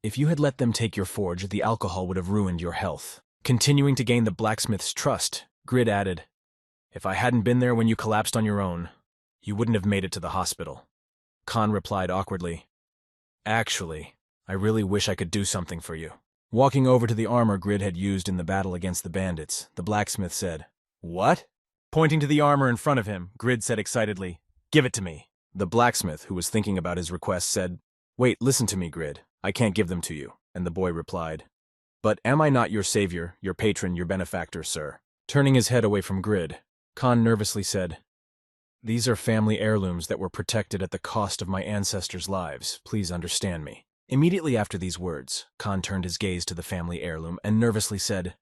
"If you had let them take your forge, the alcohol would have ruined your health." Continuing to gain the blacksmith's trust, Grid added, "If I hadn't been there when you collapsed on your own, you wouldn't have made it to the hospital." Khan replied awkwardly, "Actually, I really wish I could do something for you." Walking over to the armor Grid had used in the battle against the bandits, the blacksmith said, "What?" Pointing to the armor in front of him, Grid said excitedly, "Give it to me." The blacksmith, who was thinking about his request, said, "Wait, listen to me, Grid. I can't give them to you." And the boy replied, "But am I not your savior, your patron, your benefactor, sir?" Turning his head away from Grid, Khan nervously said, "These are family heirlooms that were protected at the cost of my ancestors' lives. Please understand me." Immediately after these words, Khan turned his gaze to the family heirloom and nervously said,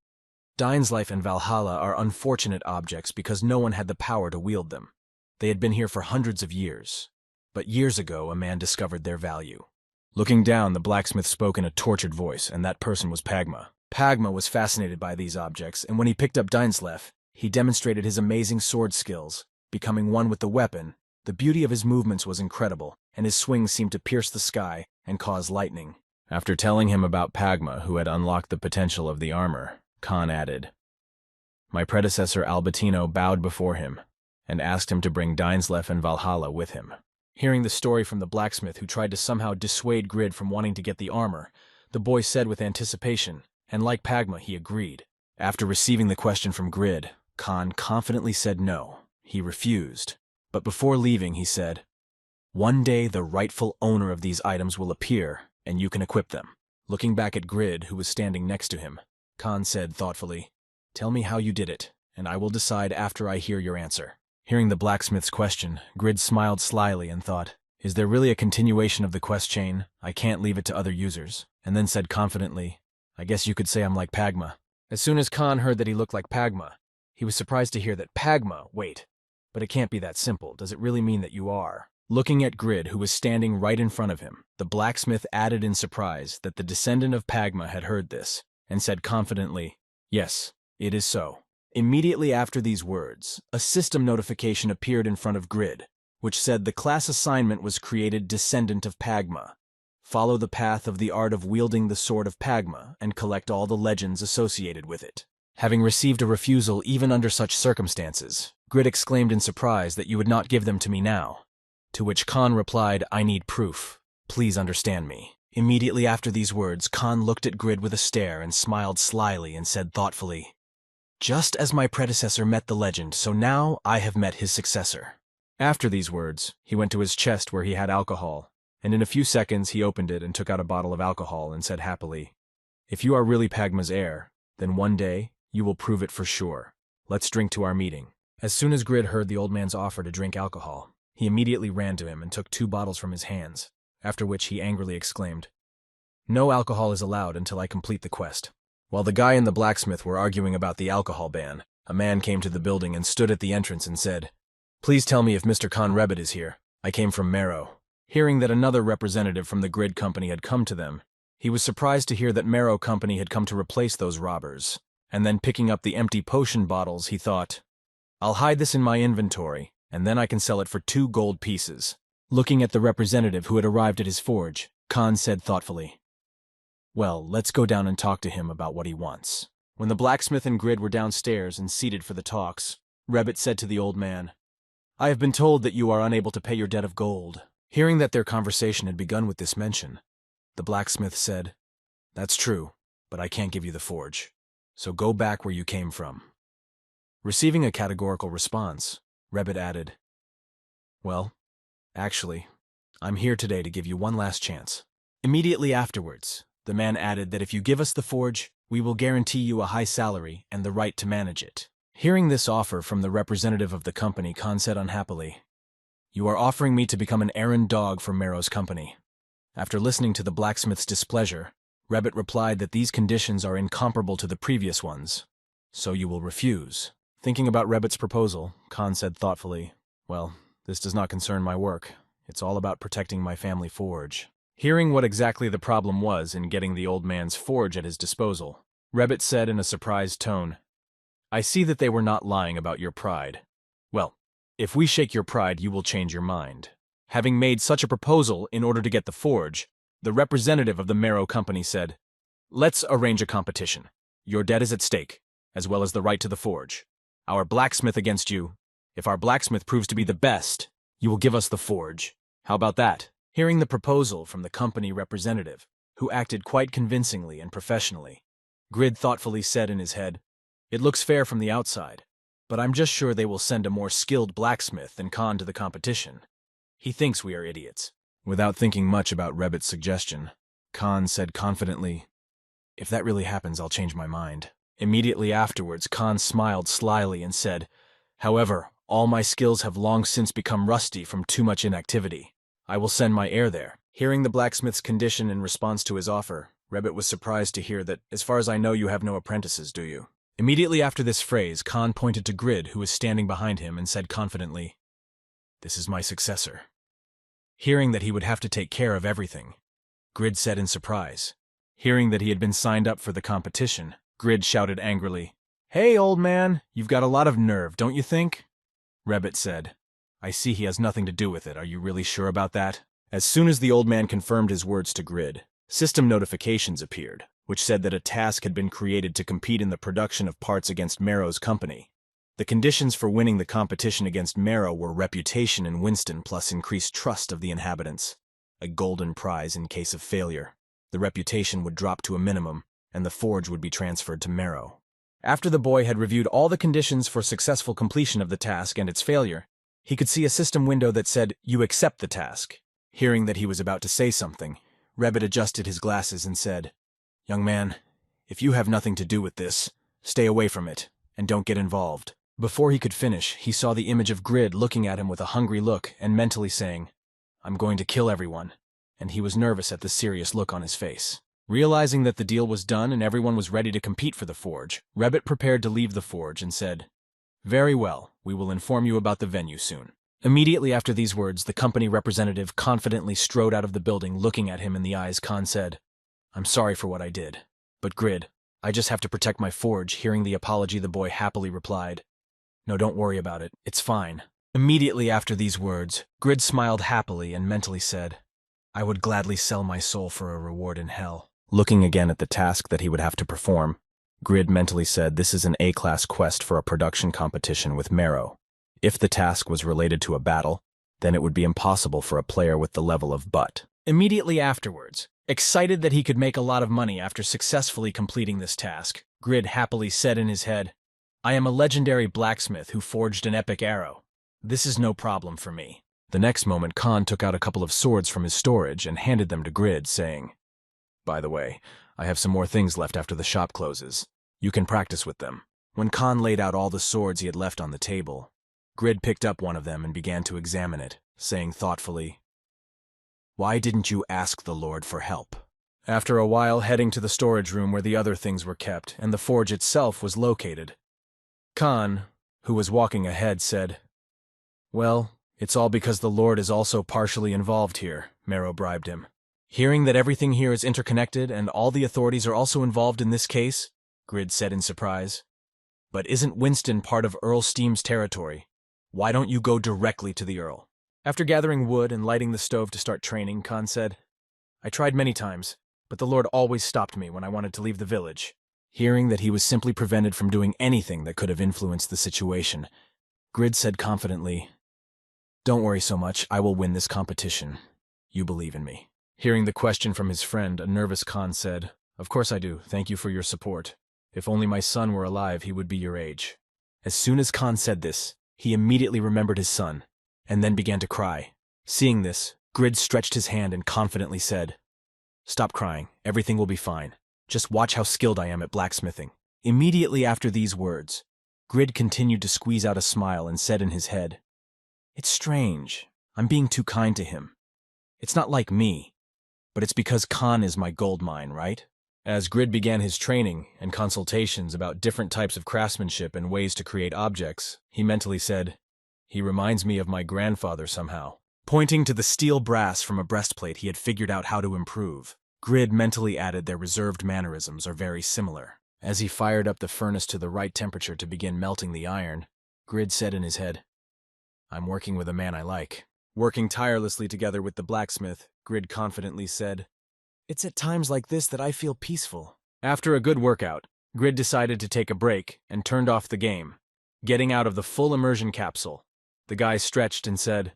"Dinesleif and Valhalla are unfortunate objects because no one had the power to wield them. They had been here for hundreds of years, but years ago a man discovered their value." Looking down, the blacksmith spoke in a tortured voice, and that person was Pagma. Pagma was fascinated by these objects, and when he picked up Dinesleif, he demonstrated his amazing sword skills, becoming one with the weapon. The beauty of his movements was incredible, and his swings seemed to pierce the sky and cause lightning. After telling him about Pagma, who had unlocked the potential of the armor, Khan added, "My predecessor Albertino bowed before him and asked him to bring Dainsleif and Valhalla with him." Hearing the story from the blacksmith who tried to somehow dissuade Grid from wanting to get the armor, the boy said with anticipation, and like Pagma, he agreed. After receiving the question from Grid, Khan confidently said no. He refused. But before leaving, he said, "One day the rightful owner of these items will appear, and you can equip them." Looking back at Grid, who was standing next to him, Khan said thoughtfully, "Tell me how you did it, and I will decide after I hear your answer." Hearing the blacksmith's question, Grid smiled slyly and thought, "Is there really a continuation of the quest chain? I can't leave it to other users." And then said confidently, "I guess you could say I'm like Pagma." As soon as Khan heard that he looked like Pagma, he was surprised to hear that Pagma, wait, but it can't be that simple. Does it really mean that you are? Looking at Grid, who was standing right in front of him, the blacksmith added in surprise that the descendant of Pagma had heard this, and said confidently, "Yes, it is so." Immediately after these words, a system notification appeared in front of Grid, which said the class assignment was created Descendant of Pagma. Follow the path of the art of wielding the sword of Pagma and collect all the legends associated with it. Having received a refusal even under such circumstances, Grid exclaimed in surprise that you would not give them to me now. To which Khan replied, "I need proof. Please understand me." Immediately after these words, Khan looked at Grid with a stare and smiled slyly and said thoughtfully, "Just as my predecessor met the legend, so now I have met his successor." After these words, he went to his chest where he had alcohol, and in a few seconds he opened it and took out a bottle of alcohol and said happily, "If you are really Pagma's heir, then one day you will prove it for sure. Let's drink to our meeting." As soon as Grid heard the old man's offer to drink alcohol, he immediately ran to him and took 2 bottles from his hands, after which he angrily exclaimed, "No alcohol is allowed until I complete the quest." While the guy and the blacksmith were arguing about the alcohol ban, a man came to the building and stood at the entrance and said, "Please tell me if Mr. Khan Rebet is here. I came from Marrow." Hearing that another representative from the Grid Company had come to them, he was surprised to hear that Marrow Company had come to replace those robbers, and then picking up the empty potion bottles, he thought, "I'll hide this in my inventory, and then I can sell it for 2 gold pieces." Looking at the representative who had arrived at his forge, Khan said thoughtfully, "Well, let's go down and talk to him about what he wants." When the blacksmith and Grid were downstairs and seated for the talks, Rebet said to the old man, "I have been told that you are unable to pay your debt of gold." Hearing that their conversation had begun with this mention, the blacksmith said, "That's true, but I can't give you the forge. So go back where you came from." Receiving a categorical response, Rebet added, "Well, actually, I'm here today to give you one last chance." Immediately afterwards, the man added that if you give us the forge, we will guarantee you a high salary and the right to manage it. Hearing this offer from the representative of the company, Khan said unhappily, "You are offering me to become an errand dog for Marrow's company." After listening to the blacksmith's displeasure, Rebet replied that these conditions are incomparable to the previous ones, so you will refuse. Thinking about Rebet's proposal, Khan said thoughtfully, "Well, this does not concern my work. It's all about protecting my family forge." Hearing what exactly the problem was in getting the old man's forge at his disposal, Rebet said in a surprised tone, "I see that they were not lying about your pride. Well, if we shake your pride, you will change your mind." Having made such a proposal in order to get the forge, the representative of the Marrow Company said, "Let's arrange a competition. Your debt is at stake, as well as the right to the forge. Our blacksmith against you. If our blacksmith proves to be the best, you will give us the forge. How about that?" Hearing the proposal from the company representative, who acted quite convincingly and professionally, Grid thoughtfully said in his head, "It looks fair from the outside, but I'm just sure they will send a more skilled blacksmith than Khan to the competition. He thinks we are idiots." Without thinking much about Rebet's suggestion, Khan said confidently, "If that really happens, I'll change my mind." Immediately afterwards, Khan smiled slyly and said, "However, all my skills have long since become rusty from too much inactivity. I will send my heir there." Hearing the blacksmith's condition in response to his offer, Rebet was surprised to hear that, "As far as I know, you have no apprentices, do you?" Immediately after this phrase, Khan pointed to Grid, who was standing behind him, and said confidently, "This is my successor." Hearing that he would have to take care of everything, Grid said in surprise. Hearing that he had been signed up for the competition, Grid shouted angrily, "Hey, old man, you've got a lot of nerve, don't you think?" Rebet said. I see he has nothing to do with it. Are you really sure about that? As soon as the old man confirmed his words to Grid, system notifications appeared, which said that a task had been created to compete in the production of parts against Marrow's company. The conditions for winning the competition against Marrow were reputation in Winston plus increased trust of the inhabitants. A golden prize in case of failure. The reputation would drop to a minimum, and the forge would be transferred to Marrow. After the boy had reviewed all the conditions for successful completion of the task and its failure, he could see a system window that said, "You accept the task." Hearing that he was about to say something, Rebet adjusted his glasses and said, "Young man, if you have nothing to do with this, stay away from it, and don't get involved." Before he could finish, he saw the image of Grid looking at him with a hungry look and mentally saying, "I'm going to kill everyone," and he was nervous at the serious look on his face. Realizing that the deal was done and everyone was ready to compete for the forge, Rebet prepared to leave the forge and said, "Very well, we will inform you about the venue soon." Immediately after these words, the company representative confidently strode out of the building. Looking at him in the eyes, Khan said, "I'm sorry for what I did. But Grid, I just have to protect my forge." Hearing the apology, the boy happily replied, "No, don't worry about it. It's fine." Immediately after these words, Grid smiled happily and mentally said, "I would gladly sell my soul for a reward in hell." Looking again at the task that he would have to perform, Grid mentally said this is an A-class quest for a production competition with Marrow. If the task was related to a battle, then it would be impossible for a player with the level of Butt. Immediately afterwards, excited that he could make a lot of money after successfully completing this task, Grid happily said in his head, "I am a legendary blacksmith who forged an epic arrow. This is no problem for me." The next moment, Khan took out a couple of swords from his storage and handed them to Grid, saying, "By the way, I have some more things left after the shop closes. You can practice with them." When Khan laid out all the swords he had left on the table, Grid picked up one of them and began to examine it, saying thoughtfully, "Why didn't you ask the Lord for help?" After a while, heading to the storage room where the other things were kept and the forge itself was located, Khan, who was walking ahead, said, "Well, it's all because the Lord is also partially involved here," Marrow bribed him. "Hearing that everything here is interconnected and all the authorities are also involved in this case?" Grid said in surprise. "But isn't Winston part of Earl Steam's territory? Why don't you go directly to the Earl?" After gathering wood and lighting the stove to start training, Khan said, "I tried many times, but the Lord always stopped me when I wanted to leave the village." Hearing that he was simply prevented from doing anything that could have influenced the situation, Grid said confidently, "Don't worry so much, I will win this competition. You believe in me." Hearing the question from his friend, a nervous Khan said, "Of course I do. Thank you for your support. If only my son were alive, he would be your age." As soon as Khan said this, he immediately remembered his son, and then began to cry. Seeing this, Grid stretched his hand and confidently said, "Stop crying. Everything will be fine. Just watch how skilled I am at blacksmithing." Immediately after these words, Grid continued to squeeze out a smile and said in his head, "It's strange. I'm being too kind to him. It's not like me, but it's because Khan is my gold mine, right?" As Grid began his training and consultations about different types of craftsmanship and ways to create objects, he mentally said, "He reminds me of my grandfather somehow." Pointing to the steel brass from a breastplate he had figured out how to improve, Grid mentally added their reserved mannerisms are very similar. As he fired up the furnace to the right temperature to begin melting the iron, Grid said in his head, "I'm working with a man I like." Working tirelessly together with the blacksmith, Grid confidently said, "It's at times like this that I feel peaceful." After a good workout, Grid decided to take a break and turned off the game. Getting out of the full immersion capsule, the guy stretched and said,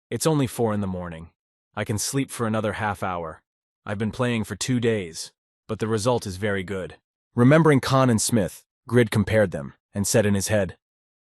"It's only 4 in the morning. I can sleep for another half hour. I've been playing for 2 days, but the result is very good." Remembering Khan and Smith, Grid compared them and said in his head,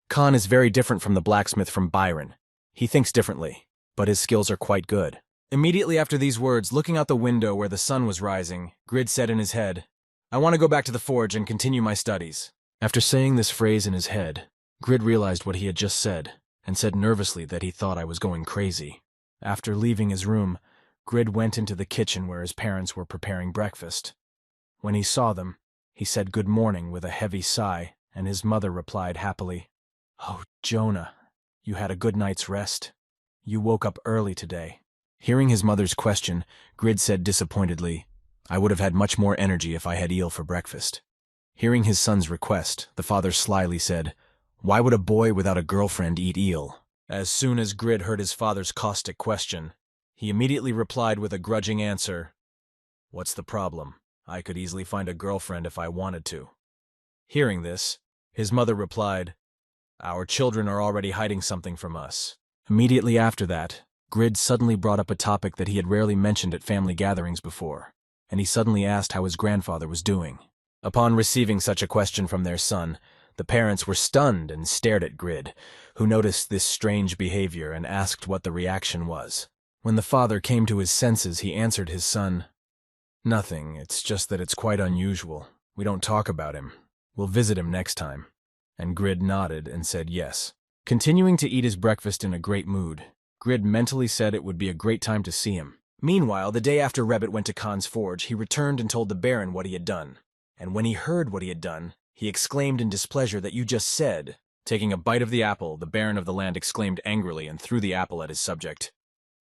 "Khan is very different from the blacksmith from Byron. He thinks differently, but his skills are quite good." Immediately after these words, looking out the window where the sun was rising, Grid said in his head, "I want to go back to the forge and continue my studies." After saying this phrase in his head, Grid realized what he had just said, and said nervously that he thought I was going crazy. After leaving his room, Grid went into the kitchen where his parents were preparing breakfast. When he saw them, he said good morning with a heavy sigh, and his mother replied happily, "Oh, Jonah, you had a good night's rest. You woke up early today." Hearing his mother's question, Grid said disappointedly, "I would have had much more energy if I had eel for breakfast." Hearing his son's request, the father slyly said, Why would a boy without a girlfriend eat eel? As soon as Grid heard his father's caustic question, he immediately replied with a grudging answer. What's the problem? I could easily find a girlfriend if I wanted to. Hearing this, his mother replied, Our children are already hiding something from us. Immediately after that, Grid suddenly brought up a topic that he had rarely mentioned at family gatherings before, and he suddenly asked how his grandfather was doing. Upon receiving such a question from their son, the parents were stunned and stared at Grid, who noticed this strange behavior and asked what the reaction was. When the father came to his senses, he answered his son, Nothing, it's just that it's quite unusual. We don't talk about him. We'll visit him next time. And Grid nodded and said yes. Continuing to eat his breakfast in a great mood, Grid mentally said it would be a great time to see him. Meanwhile, the day after Rabbit went to Khan's forge, he returned and told the Baron what he had done. And when he heard what he had done, he exclaimed in displeasure that you just said. Taking a bite of the apple, the Baron of the land exclaimed angrily and threw the apple at his subject.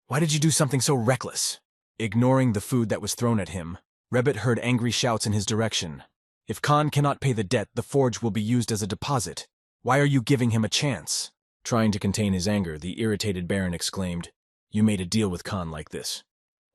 Why did you do something so reckless? Ignoring the food that was thrown at him, Rabbit heard angry shouts in his direction. If Khan cannot pay the debt, the forge will be used as a deposit. Why are you giving him a chance? Trying to contain his anger, the irritated Baron exclaimed, You made a deal with Khan like this.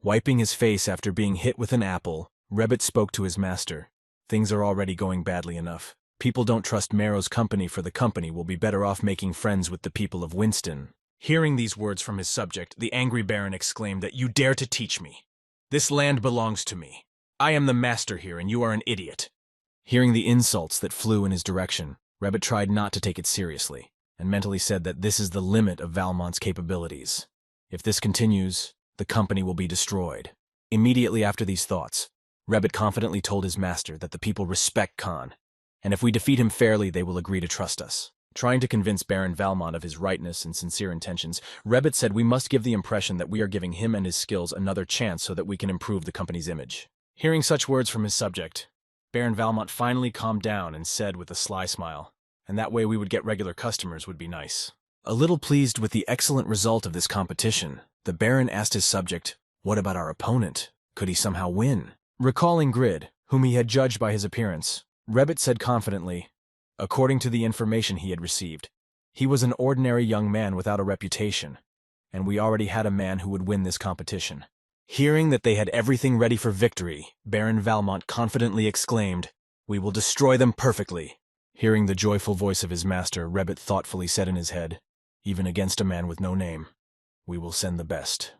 Wiping his face after being hit with an apple, Rabbit spoke to his master. Things are already going badly enough. People don't trust Marrow's company, for the company will be better off making friends with the people of Winston. Hearing these words from his subject, the angry Baron exclaimed that you dare to teach me. This land belongs to me. I am the master here and you are an idiot. Hearing the insults that flew in his direction, Rabbit tried not to take it seriously, and mentally said that this is the limit of Valmont's capabilities. If this continues, the company will be destroyed. Immediately after these thoughts, Rabbit confidently told his master that the people respect Khan, and if we defeat him fairly, they will agree to trust us. Trying to convince Baron Valmont of his rightness and sincere intentions, Rabbit said we must give the impression that we are giving him and his skills another chance so that we can improve the company's image. Hearing such words from his subject, Baron Valmont finally calmed down and said with a sly smile, and that way we would get regular customers would be nice. A little pleased with the excellent result of this competition, the Baron asked his subject, what about our opponent? Could he somehow win? Recalling Grid, whom he had judged by his appearance, Rabbit said confidently, according to the information he had received, he was an ordinary young man without a reputation, and we already had a man who would win this competition. Hearing that they had everything ready for victory, Baron Valmont confidently exclaimed, We will destroy them perfectly. Hearing the joyful voice of his master, Rabbit thoughtfully said in his head, Even against a man with no name, we will send the best.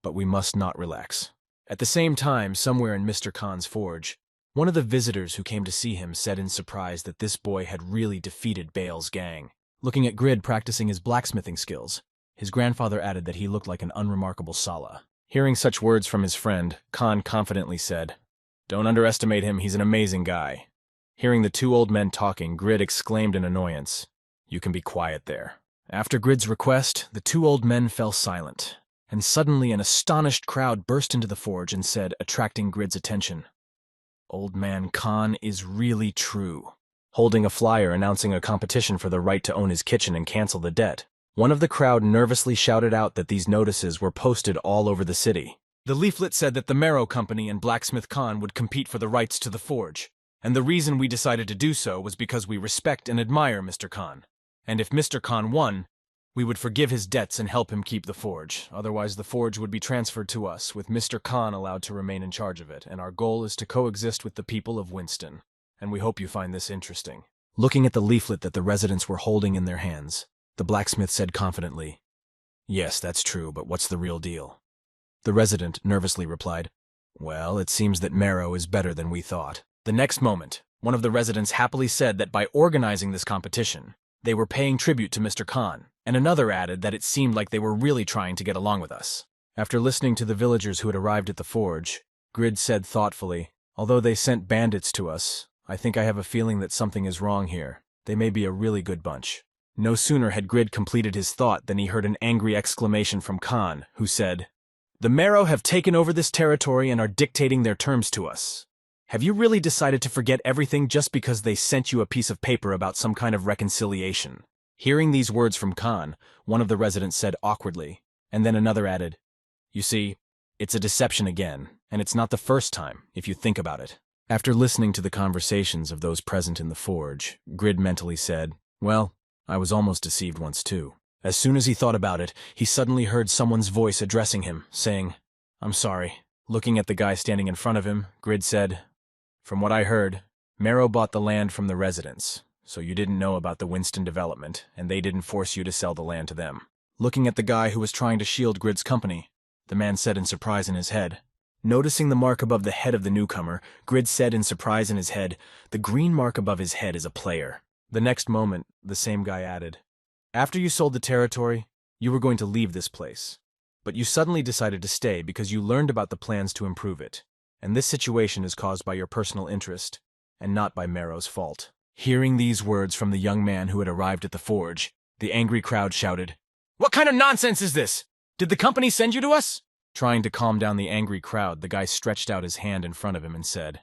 But we must not relax. At the same time, somewhere in Mr. Khan's forge, one of the visitors who came to see him said in surprise that this boy had really defeated Bale's gang. Looking at Grid practicing his blacksmithing skills, his grandfather added that he looked like an unremarkable Sala. Hearing such words from his friend, Khan confidently said, Don't underestimate him, he's an amazing guy. Hearing the two old men talking, Grid exclaimed in annoyance, You can be quiet there. After Grid's request, the two old men fell silent, and suddenly an astonished crowd burst into the forge and said, attracting Grid's attention, Old man Khan is really true. Holding a flyer announcing a competition for the right to own his kitchen and cancel the debt, one of the crowd nervously shouted out that these notices were posted all over the city. The leaflet said that the Marrow Company and Blacksmith Khan would compete for the rights to the forge, and the reason we decided to do so was because we respect and admire Mr. Khan. And if Mr. Khan won, we would forgive his debts and help him keep the forge. Otherwise, the forge would be transferred to us, with Mr. Khan allowed to remain in charge of it, and our goal is to coexist with the people of Winston. And we hope you find this interesting. Looking at the leaflet that the residents were holding in their hands, the blacksmith said confidently, Yes, that's true, but what's the real deal? The resident nervously replied, Well, it seems that Marrow is better than we thought. The next moment, one of the residents happily said that by organizing this competition, they were paying tribute to Mr. Khan, and another added that it seemed like they were really trying to get along with us. After listening to the villagers who had arrived at the forge, Grid said thoughtfully, Although they sent bandits to us, I think I have a feeling that something is wrong here. They may be a really good bunch. No sooner had Grid completed his thought than he heard an angry exclamation from Khan, who said, The Marrow have taken over this territory and are dictating their terms to us. Have you really decided to forget everything just because they sent you a piece of paper about some kind of reconciliation? Hearing these words from Khan, one of the residents said awkwardly, and then another added, You see, it's a deception again, and it's not the first time, if you think about it. After listening to the conversations of those present in the forge, Grid mentally said, Well, I was almost deceived once too. As soon as he thought about it, he suddenly heard someone's voice addressing him, saying, "I'm sorry." Looking at the guy standing in front of him, Grid said, "From what I heard, Marrow bought the land from the residents, so you didn't know about the Winston development, and they didn't force you to sell the land to them." Looking at the guy who was trying to shield Grid's company, the man said in surprise in his head. Noticing the mark above the head of the newcomer, Grid said in surprise in his head, "The green mark above his head is a player." The next moment, the same guy added, "After you sold the territory, you were going to leave this place. But you suddenly decided to stay because you learned about the plans to improve it. And this situation is caused by your personal interest, and not by Marrow's fault." Hearing these words from the young man who had arrived at the forge, the angry crowd shouted, "What kind of nonsense is this? Did the company send you to us?" Trying to calm down the angry crowd, the guy stretched out his hand in front of him and said,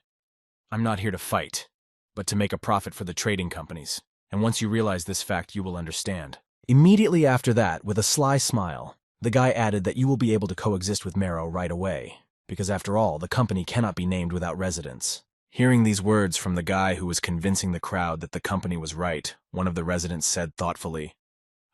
"I'm not here to fight, but to make a profit for the trading companies. And once you realize this fact, you will understand." Immediately after that, with a sly smile, the guy added that you will be able to coexist with Marrow right away, because after all, the company cannot be named without residents. Hearing these words from the guy who was convincing the crowd that the company was right, one of the residents said thoughtfully,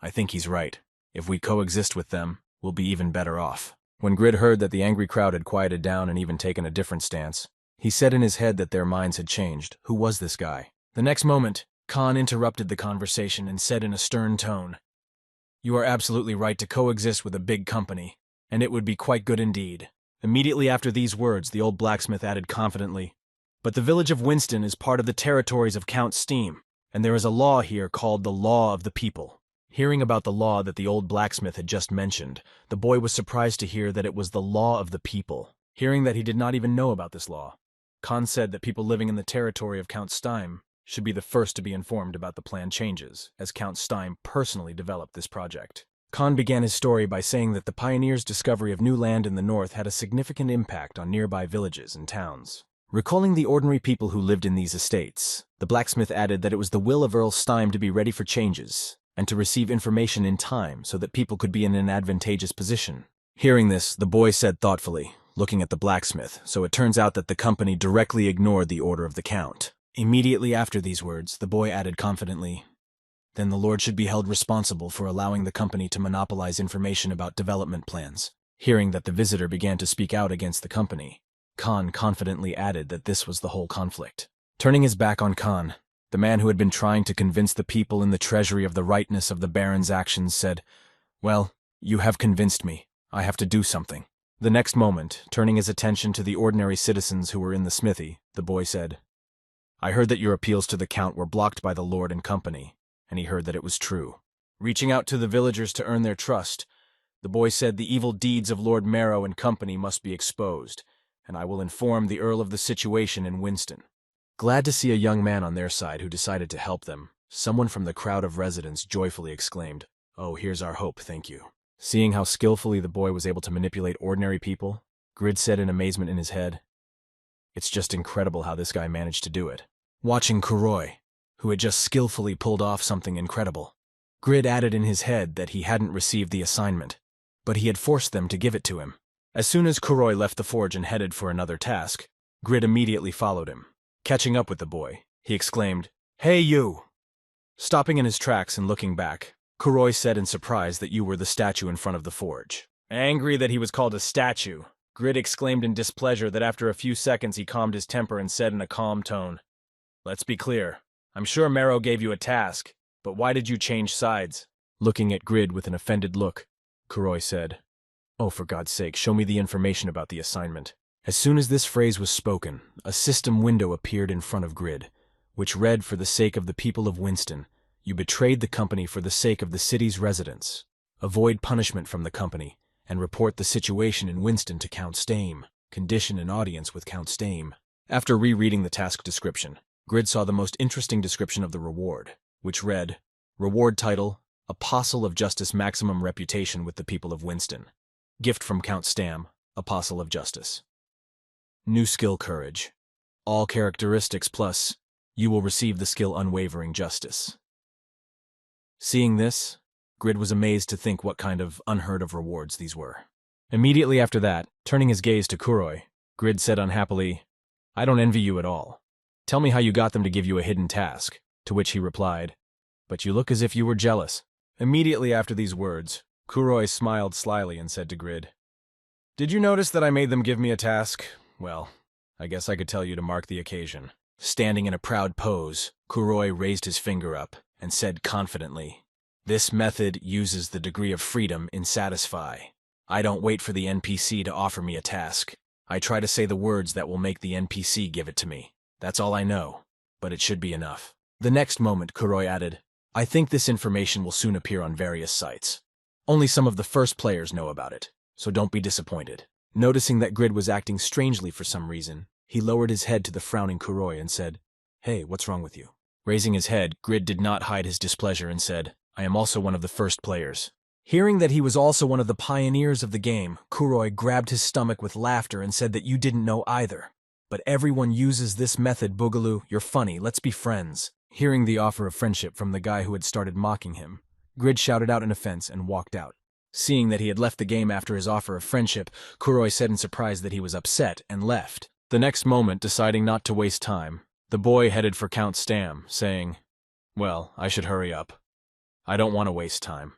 "I think he's right. If we coexist with them, we'll be even better off." When Grid heard that the angry crowd had quieted down and even taken a different stance, he said in his head that their minds had changed. Who was this guy? The next moment, Khan interrupted the conversation and said in a stern tone, "You are absolutely right to coexist with a big company, and it would be quite good indeed." Immediately after these words, the old blacksmith added confidently, "But the village of Winston is part of the territories of Count Steam, and there is a law here called the Law of the People." Hearing about the law that the old blacksmith had just mentioned, the boy was surprised to hear that it was the Law of the People. Hearing that he did not even know about this law, Khan said that people living in the territory of Count Steim should be the first to be informed about the planned changes, as Count Steim personally developed this project. Khan began his story by saying that the pioneers' discovery of new land in the north had a significant impact on nearby villages and towns. Recalling the ordinary people who lived in these estates, the blacksmith added that it was the will of Earl Steim to be ready for changes, and to receive information in time so that people could be in an advantageous position. Hearing this, the boy said thoughtfully, looking at the blacksmith, "So it turns out that the company directly ignored the order of the Count." Immediately after these words, the boy added confidently, "Then the Lord should be held responsible for allowing the company to monopolize information about development plans." Hearing that the visitor began to speak out against the company, Khan confidently added that this was the whole conflict. Turning his back on Khan, the man who had been trying to convince the people in the treasury of the rightness of the Baron's actions said, "Well, you have convinced me. I have to do something." The next moment, turning his attention to the ordinary citizens who were in the smithy, the boy said, "I heard that your appeals to the Count were blocked by the Lord and company, and he heard that it was true." Reaching out to the villagers to earn their trust, the boy said the evil deeds of Lord Marrow and company must be exposed, and I will inform the Earl of the situation in Winston. Glad to see a young man on their side who decided to help them, someone from the crowd of residents joyfully exclaimed, "Oh, here's our hope, thank you." Seeing how skillfully the boy was able to manipulate ordinary people, Grid said in amazement in his head, "It's just incredible how this guy managed to do it." Watching Kuroi, who had just skillfully pulled off something incredible, Grid added in his head that he hadn't received the assignment, but he had forced them to give it to him. As soon as Kuroi left the forge and headed for another task, Grid immediately followed him. Catching up with the boy, he exclaimed, "Hey, you!" Stopping in his tracks and looking back, Kuroi said in surprise that you were the statue in front of the forge. Angry that he was called a statue, Grid exclaimed in displeasure that after a few seconds he calmed his temper and said in a calm tone, "Let's be clear. I'm sure Marrow gave you a task, but why did you change sides?" Looking at Grid with an offended look, Kuroi said, "Oh, for God's sake, show me the information about the assignment." As soon as this phrase was spoken, a system window appeared in front of Grid, which read, "For the sake of the people of Winston, you betrayed the company for the sake of the city's residents. Avoid punishment from the company, and report the situation in Winston to Count Steim. Condition an audience with Count Steim." After rereading the task description, Grid saw the most interesting description of the reward, which read, "Reward title, Apostle of Justice, maximum reputation with the people of Winston. Gift from Count Steim, Apostle of Justice. New skill Courage. All characteristics plus, you will receive the skill Unwavering Justice." Seeing this, Grid was amazed to think what kind of unheard-of rewards these were. Immediately after that, turning his gaze to Kuroi, Grid said unhappily, "I don't envy you at all. Tell me how you got them to give you a hidden task," to which he replied, but you look as if you were jealous. Immediately after these words, Kuroi smiled slyly and said to Grid, "Did you notice that I made them give me a task? Well, I guess I could tell you to mark the occasion." Standing in a proud pose, Kuroi raised his finger up and said confidently, "This method uses the degree of freedom in satisfy. I don't wait for the NPC to offer me a task. I try to say the words that will make the NPC give it to me. That's all I know, but it should be enough." The next moment, Kuroi added, "I think this information will soon appear on various sites. Only some of the first players know about it, so don't be disappointed." Noticing that Grid was acting strangely for some reason, he lowered his head to the frowning Kuroi and said, "Hey, what's wrong with you?" Raising his head, Grid did not hide his displeasure and said, "I am also one of the first players." Hearing that he was also one of the pioneers of the game, Kuroi grabbed his stomach with laughter and said that you didn't know either. "But everyone uses this method, Boogaloo. You're funny. Let's be friends." Hearing the offer of friendship from the guy who had started mocking him, Grid shouted out in offense and walked out. Seeing that he had left the game after his offer of friendship, Kuroi said in surprise that he was upset and left. The next moment, deciding not to waste time, the boy headed for Count Stam, saying, "Well, I should hurry up. I don't want to waste time.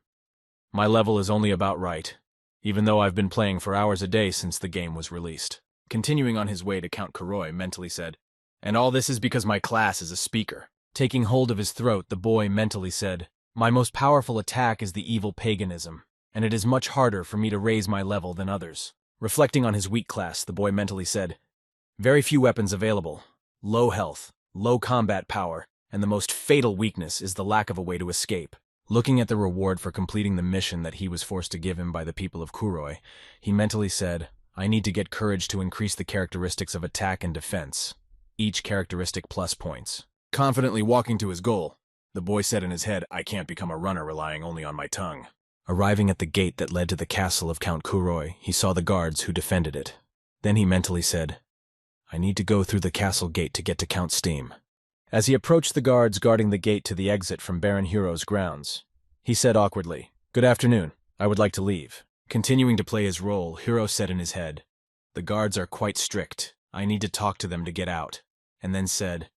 My level is only about right, even though I've been playing for hours a day since the game was released." Continuing on his way to Count Kuroi, mentally said, "And all this is because my class is a speaker." Taking hold of his throat, the boy mentally said, "My most powerful attack is the evil paganism, and it is much harder for me to raise my level than others." Reflecting on his weak class, the boy mentally said, "Very few weapons available, low health, low combat power, and the most fatal weakness is the lack of a way to escape." Looking at the reward for completing the mission that he was forced to give him by the people of Kuroi, he mentally said, "I need to get courage to increase the characteristics of attack and defense, each characteristic plus points." Confidently walking to his goal, the boy said in his head, "I can't become a runner relying only on my tongue." Arriving at the gate that led to the castle of Count Kuroi, he saw the guards who defended it. Then he mentally said, "I need to go through the castle gate to get to Count Steam." As he approached the guards guarding the gate to the exit from Baron Hiro's grounds, he said awkwardly, "Good afternoon, I would like to leave." Continuing to play his role, Hiro said in his head, "The guards are quite strict. I need to talk to them to get out," and then said,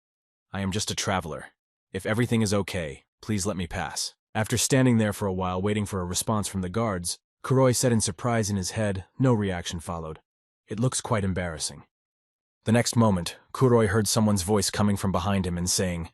"I am just a traveler. If everything is okay, please let me pass." After standing there for a while waiting for a response from the guards, Kuroi said in surprise in his head. No reaction followed. "It looks quite embarrassing." The next moment, Kuroi heard someone's voice coming from behind him and saying,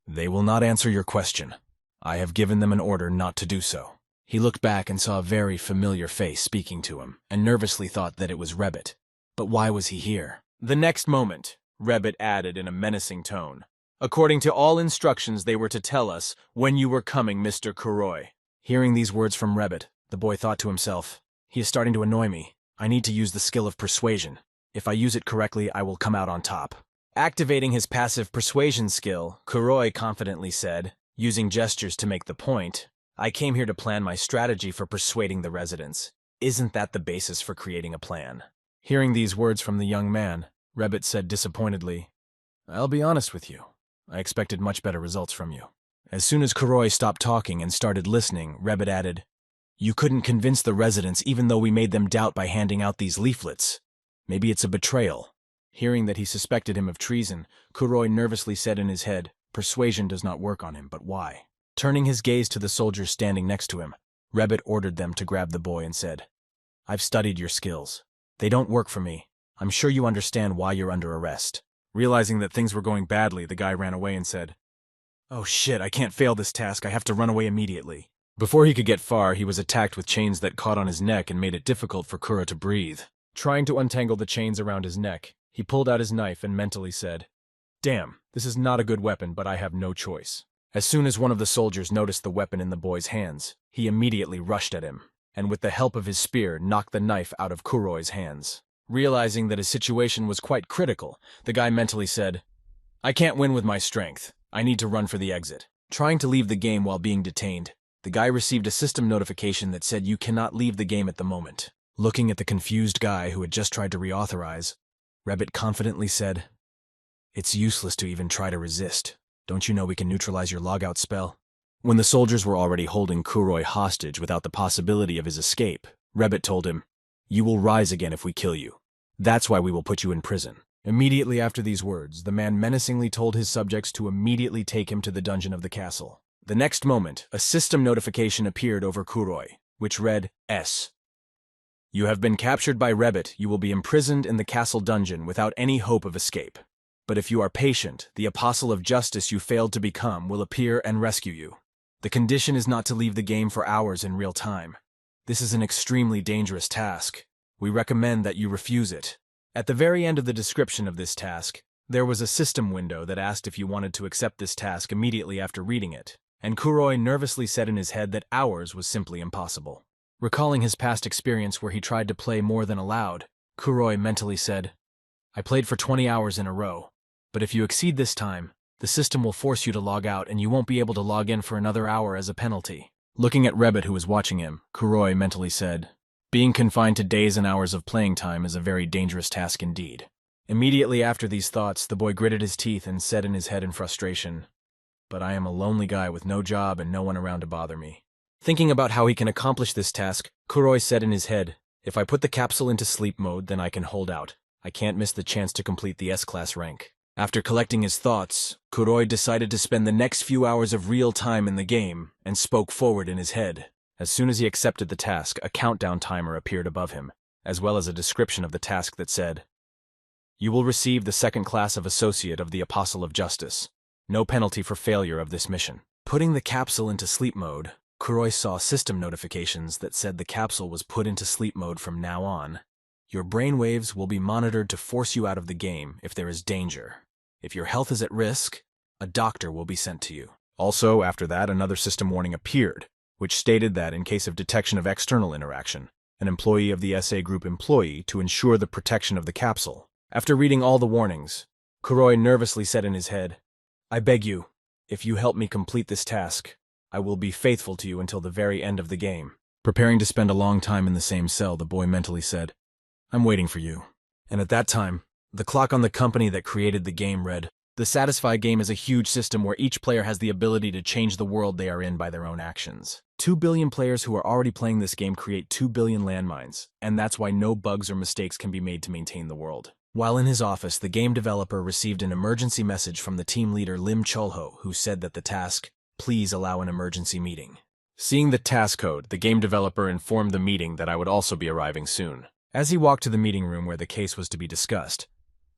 "They will not answer your question. I have given them an order not to do so." He looked back and saw a very familiar face speaking to him, and nervously thought that it was Rebbit. But why was he here? The next moment, Rebbit added in a menacing tone, "According to all instructions, they were to tell us when you were coming, Mr. Kuroi." Hearing these words from Rebbit, the boy thought to himself, "He is starting to annoy me. I need to use the skill of persuasion. If I use it correctly, I will come out on top." Activating his passive persuasion skill, Kuroi confidently said, using gestures to make the point, "I came here to plan my strategy for persuading the residents. Isn't that the basis for creating a plan?" Hearing these words from the young man, Rebbit said disappointedly, "I'll be honest with you. I expected much better results from you." As soon as Kuroi stopped talking and started listening, Rebbit added, "You couldn't convince the residents even though we made them doubt by handing out these leaflets. Maybe it's a betrayal." Hearing that he suspected him of treason, Kuroi nervously said in his head, "Persuasion does not work on him, but why?" Turning his gaze to the soldiers standing next to him, Rebbit ordered them to grab the boy and said, "I've studied your skills. They don't work for me. I'm sure you understand why you're under arrest." Realizing that things were going badly, the guy ran away and said, "Oh shit, I can't fail this task. I have to run away immediately." Before he could get far, he was attacked with chains that caught on his neck and made it difficult for Kuro to breathe. Trying to untangle the chains around his neck, he pulled out his knife and mentally said, "Damn, this is not a good weapon, but I have no choice." As soon as one of the soldiers noticed the weapon in the boy's hands, he immediately rushed at him, and with the help of his spear, knocked the knife out of Kuroi's hands. Realizing that his situation was quite critical, the guy mentally said, "I can't win with my strength. I need to run for the exit." Trying to leave the game while being detained, the guy received a system notification that said you cannot leave the game at the moment. Looking at the confused guy who had just tried to reauthorize, Rebbit confidently said, "It's useless to even try to resist. Don't you know we can neutralize your logout spell?" When the soldiers were already holding Kuroi hostage without the possibility of his escape, Rebbit told him, "You will rise again if we kill you. That's why we will put you in prison." Immediately after these words, the man menacingly told his subjects to immediately take him to the dungeon of the castle. The next moment, a system notification appeared over Kuroi, which read, S. You have been captured by Rebit. You will be imprisoned in the castle dungeon without any hope of escape. But if you are patient, the apostle of justice you failed to become will appear and rescue you. The condition is not to leave the game for hours in real time. This is an extremely dangerous task. We recommend that you refuse it. At the very end of the description of this task, there was a system window that asked if you wanted to accept this task immediately after reading it, and Kuroi nervously said in his head that hours was simply impossible. Recalling his past experience where he tried to play more than allowed, Kuroi mentally said, I played for 20 hours in a row, but if you exceed this time, the system will force you to log out and you won't be able to log in for another hour as a penalty. Looking at Rebit who was watching him, Kuroi mentally said, being confined to days and hours of playing time is a very dangerous task indeed. Immediately after these thoughts, the boy gritted his teeth and said in his head in frustration, but I am a lonely guy with no job and no one around to bother me. Thinking about how he can accomplish this task, Kuroi said in his head, if I put the capsule into sleep mode, then I can hold out. I can't miss the chance to complete the S-class rank. After collecting his thoughts, Kuroi decided to spend the next few hours of real time in the game and spoke forward in his head. As soon as he accepted the task, a countdown timer appeared above him, as well as a description of the task that said, you will receive the second class of Associate of the Apostle of Justice. No penalty for failure of this mission. Putting the capsule into sleep mode, Kuroi saw system notifications that said the capsule was put into sleep mode from now on. Your brainwaves will be monitored to force you out of the game if there is danger. If your health is at risk, a doctor will be sent to you. Also, after that, another system warning appeared, which stated that in case of detection of external interaction, an employee of the SA Group employee to ensure the protection of the capsule. After reading all the warnings, Kuroi nervously said in his head, I beg you, if you help me complete this task, I will be faithful to you until the very end of the game. Preparing to spend a long time in the same cell, the boy mentally said, I'm waiting for you. And at that time, the clock on the company that created the game read, the Satisfy game is a huge system where each player has the ability to change the world they are in by their own actions. 2 billion players who are already playing this game create 2 billion landmines, and that's why no bugs or mistakes can be made to maintain the world. While in his office, the game developer received an emergency message from the team leader Lim Cholho, who said that the task, please allow an emergency meeting. Seeing the task code, the game developer informed the meeting that I would also be arriving soon. As he walked to the meeting room where the case was to be discussed,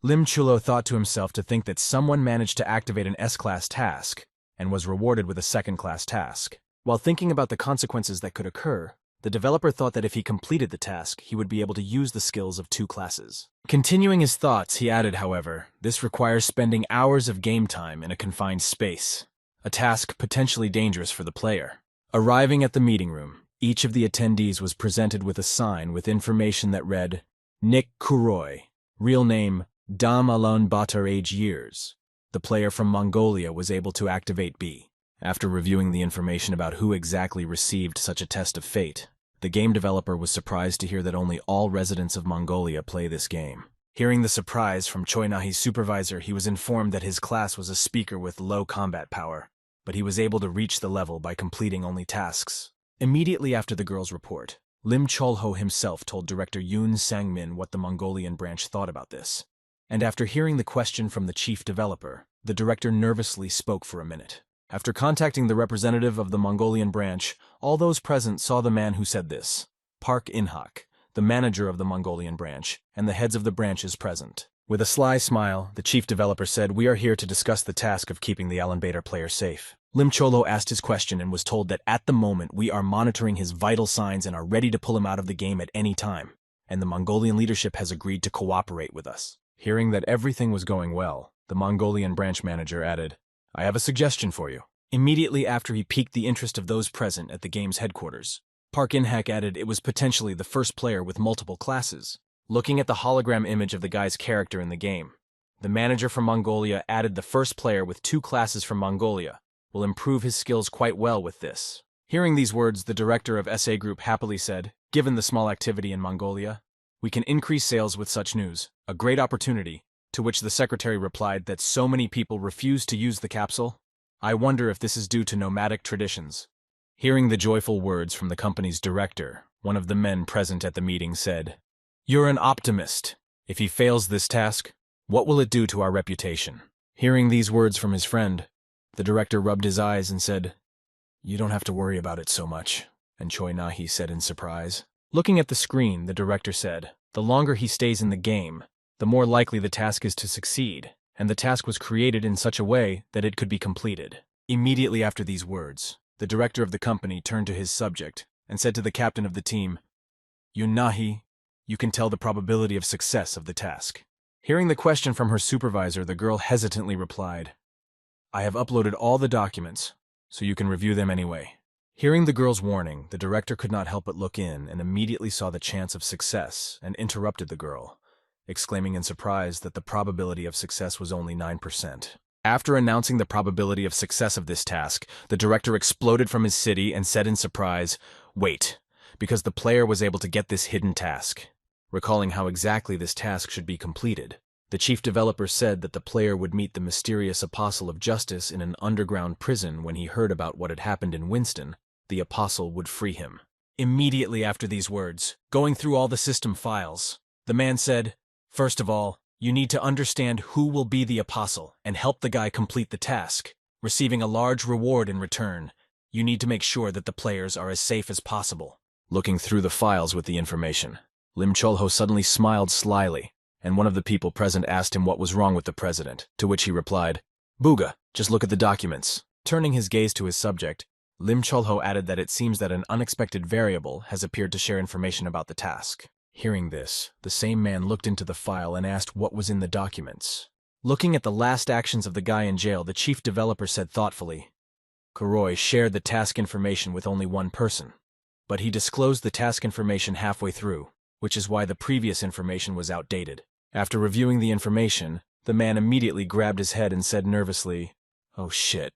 Lim Chulo thought to himself to think that someone managed to activate an S-class task and was rewarded with a second-class task. While thinking about the consequences that could occur, the developer thought that if he completed the task, he would be able to use the skills of 2 classes. Continuing his thoughts, he added, however, this requires spending hours of game time in a confined space, a task potentially dangerous for the player. Arriving at the meeting room, each of the attendees was presented with a sign with information that read, Nick Kuroi, real name, Dam Alon Batar, age years. The player from Mongolia was able to activate B. After reviewing the information about who exactly received such a test of fate, the game developer was surprised to hear that only all residents of Mongolia play this game. Hearing the surprise from Choi Nahi's supervisor, he was informed that his class was a speaker with low combat power, but he was able to reach the level by completing only tasks. Immediately after the girl's report, Lim Cholho himself told director Yoon Sang-min what the Mongolian branch thought about this. And after hearing the question from the chief developer, the director nervously spoke for a minute. After contacting the representative of the Mongolian branch, all those present saw the man who said this, Park In-hak, the manager of the Mongolian branch, and the heads of the branches present. With a sly smile, the chief developer said, we are here to discuss the task of keeping the Alan Bader player safe. Lim Cholo asked his question and was told that at the moment we are monitoring his vital signs and are ready to pull him out of the game at any time, and the Mongolian leadership has agreed to cooperate with us. Hearing that everything was going well, the Mongolian branch manager added, I have a suggestion for you. Immediately after he piqued the interest of those present at the game's headquarters, Park In-hak added it was potentially the first player with multiple classes. Looking at the hologram image of the guy's character in the game, the manager from Mongolia added the first player with 2 classes from Mongolia will improve his skills quite well with this. Hearing these words, the director of SA Group happily said, given the small activity in Mongolia, we can increase sales with such news, a great opportunity, to which the secretary replied that so many people refuse to use the capsule. I wonder if this is due to nomadic traditions. Hearing the joyful words from the company's director, one of the men present at the meeting said, You're an optimist. If he fails this task, what will it do to our reputation? Hearing these words from his friend, the director rubbed his eyes and said, You don't have to worry about it so much, and Choi Nahi said in surprise. Looking at the screen, the director said, the longer he stays in the game, the more likely the task is to succeed, and the task was created in such a way that it could be completed. Immediately after these words, the director of the company turned to his subject and said to the captain of the team, Yun Nahi, you can tell the probability of success of the task. Hearing the question from her supervisor, the girl hesitantly replied, I have uploaded all the documents, so you can review them anyway. Hearing the girl's warning, the director could not help but look in and immediately saw the chance of success and interrupted the girl, exclaiming in surprise that the probability of success was only 9%. After announcing the probability of success of this task, the director exploded from his city and said in surprise, wait, because the player was able to get this hidden task. Recalling how exactly this task should be completed, the chief developer said that the player would meet the mysterious Apostle of Justice in an underground prison. When he heard about what had happened in Winston, the Apostle would free him. Immediately after these words, going through all the system files, the man said, first of all, you need to understand who will be the Apostle and help the guy complete the task, receiving a large reward in return. You need to make sure that the players are as safe as possible. Looking through the files with the information, Lim Cholho suddenly smiled slyly, and one of the people present asked him what was wrong with the president, to which he replied, Booga, just look at the documents. Turning his gaze to his subject, Lim Cholho added that it seems that an unexpected variable has appeared to share information about the task. Hearing this, the same man looked into the file and asked what was in the documents. Looking at the last actions of the guy in jail, the chief developer said thoughtfully, Kuroi shared the task information with only one person, but he disclosed the task information halfway through, which is why the previous information was outdated. After reviewing the information, the man immediately grabbed his head and said nervously, oh shit,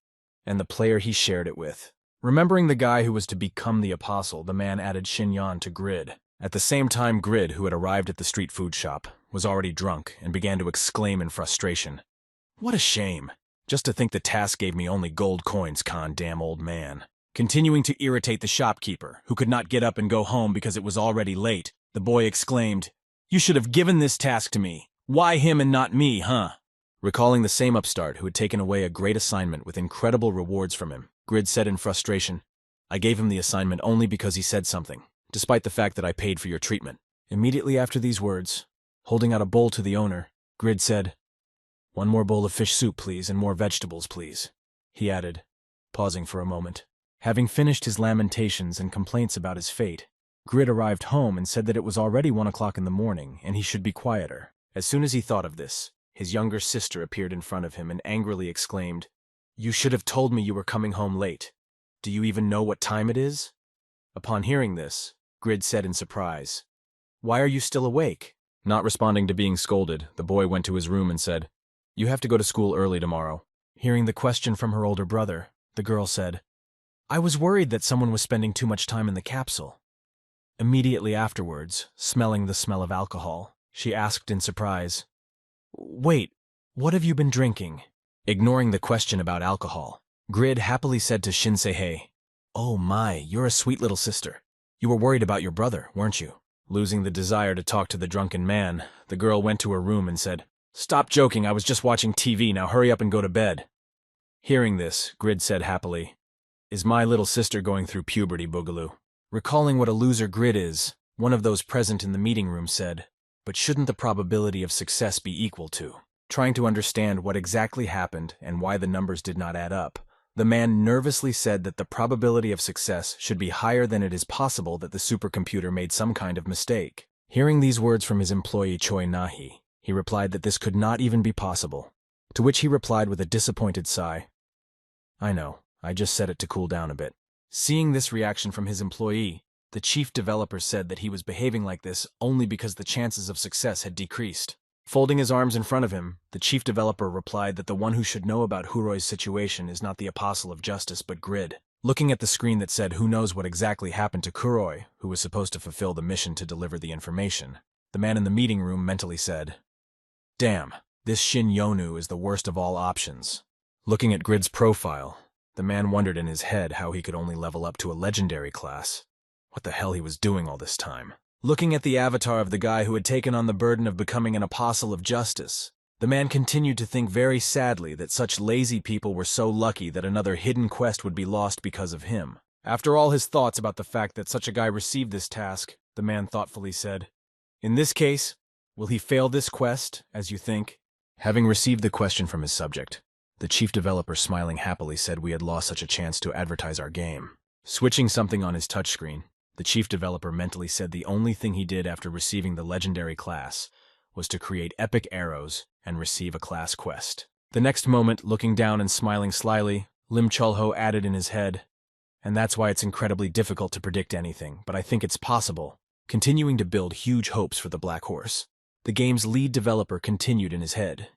and the player he shared it with. Remembering the guy who was to become the Apostle, the man added Shinyan to Grid. At the same time, Grid, who had arrived at the street food shop, was already drunk and began to exclaim in frustration, what a shame. Just to think the task gave me only gold coins, damn old man. Continuing to irritate the shopkeeper, who could not get up and go home because it was already late, the boy exclaimed, you should have given this task to me. Why him and not me, huh? Recalling the same upstart who had taken away a great assignment with incredible rewards from him, Grid said in frustration, I gave him the assignment only because he said something, despite the fact that I paid for your treatment. Immediately after these words, holding out a bowl to the owner, Grid said, one more bowl of fish soup, please, and more vegetables, please, he added, pausing for a moment. Having finished his lamentations and complaints about his fate, Grid arrived home and said that it was already 1 o'clock in the morning and he should be quieter. As soon as he thought of this, his younger sister appeared in front of him and angrily exclaimed, you should have told me you were coming home late. Do you even know what time it is? Upon hearing this, Grid said in surprise, why are you still awake? Not responding to being scolded, the boy went to his room and said, you have to go to school early tomorrow. Hearing the question from her older brother, the girl said, I was worried that someone was spending too much time in the capsule. Immediately afterwards, smelling the smell of alcohol, she asked in surprise, wait, what have you been drinking? Ignoring the question about alcohol, Grid happily said to Shinsei, oh my, you're a sweet little sister. You were worried about your brother, weren't you? Losing the desire to talk to the drunken man, the girl went to her room and said, stop joking, I was just watching TV, now hurry up and go to bed. Hearing this, Grid said happily, is my little sister going through puberty, Boogaloo? Recalling what a loser Grid is, one of those present in the meeting room said, but shouldn't the probability of success be equal to? Trying to understand what exactly happened and why the numbers did not add up, the man nervously said that the probability of success should be higher than it is possible that the supercomputer made some kind of mistake. Hearing these words from his employee Choi Nahi, he replied that this could not even be possible, to which he replied with a disappointed sigh, I know, I just said it to cool down a bit. Seeing this reaction from his employee, the chief developer said that he was behaving like this only because the chances of success had decreased. Folding his arms in front of him, the chief developer replied that the one who should know about Huroi's situation is not the Apostle of Justice but Grid. Looking at the screen that said who knows what exactly happened to Kuroi, who was supposed to fulfill the mission to deliver the information, the man in the meeting room mentally said, damn, this Shin Yonu is the worst of all options. Looking at Grid's profile, the man wondered in his head how he could only level up to a legendary class. What the hell he was doing all this time. Looking at the avatar of the guy who had taken on the burden of becoming an Apostle of Justice, The man continued to think very sadly that such lazy people were so lucky that another hidden quest would be lost because of him. After all his thoughts about the fact that such a guy received this task, the man thoughtfully said, "In this case, will he fail this quest, as you think?" Having received the question from his subject, the chief developer smiling happily said we had lost such a chance to advertise our game. Switching something on his touchscreen, the chief developer mentally said the only thing he did after receiving the legendary class was to create epic arrows and receive a class quest. The next moment, looking down and smiling slyly, Lim Chulho added in his head, "And that's why it's incredibly difficult to predict anything, but I think it's possible," continuing to build huge hopes for the Black Horse. The game's lead developer continued in his head.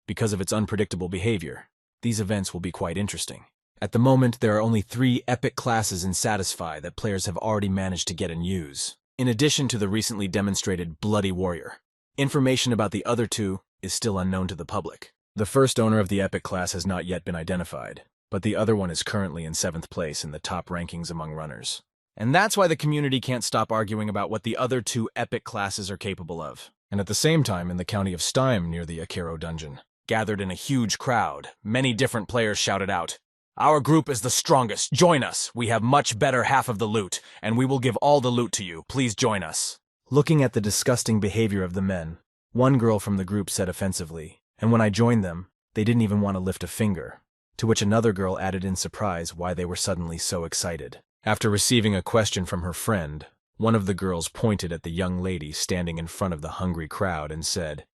Because of its unpredictable behavior, these events will be quite interesting. At the moment, there are only 3 epic classes in Satisfy that players have already managed to get and use, in addition to the recently demonstrated Bloody Warrior. Information about the other 2 is still unknown to the public. The first owner of the epic class has not yet been identified, but the other one is currently in 7th place in the top rankings among runners. And that's why the community can't stop arguing about what the other 2 epic classes are capable of. And at the same time, in the county of Steim near the Akiro dungeon, gathered in a huge crowd, many different players shouted out, "Our group is the strongest. Join us. We have much better half of the loot, and we will give all the loot to you. Please join us." Looking at the disgusting behavior of the men, one girl from the group said offensively, "And when I joined them, they didn't even want to lift a finger," to which another girl added in surprise why they were suddenly so excited. After receiving a question from her friend, one of the girls pointed at the young lady standing in front of the hungry crowd and said,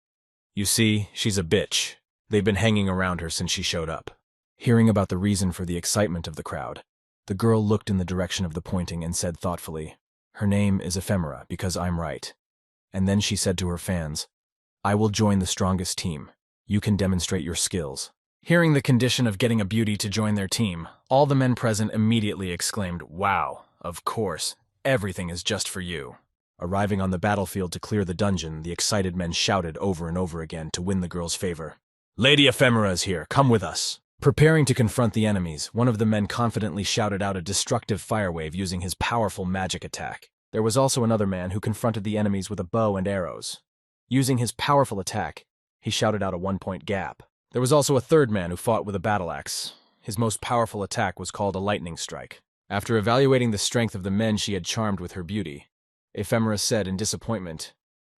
"You see, she's a bitch. They've been hanging around her since she showed up." Hearing about the reason for the excitement of the crowd, the girl looked in the direction of the pointing and said thoughtfully, "Her name is Ephemera because I'm right." And then she said to her fans, "I will join the strongest team. You can demonstrate your skills." Hearing the condition of getting a beauty to join their team, all the men present immediately exclaimed, "Wow, of course, everything is just for you." Arriving on the battlefield to clear the dungeon, the excited men shouted over and over again to win the girl's favor, "Lady Ephemera is here, come with us." Preparing to confront the enemies, one of the men confidently shouted out a destructive fire wave using his powerful magic attack. There was also another man who confronted the enemies with a bow and arrows. Using his powerful attack, he shouted out a 1-point gap. There was also a third man who fought with a battle axe. His most powerful attack was called a lightning strike. After evaluating the strength of the men she had charmed with her beauty, Ephemera said in disappointment,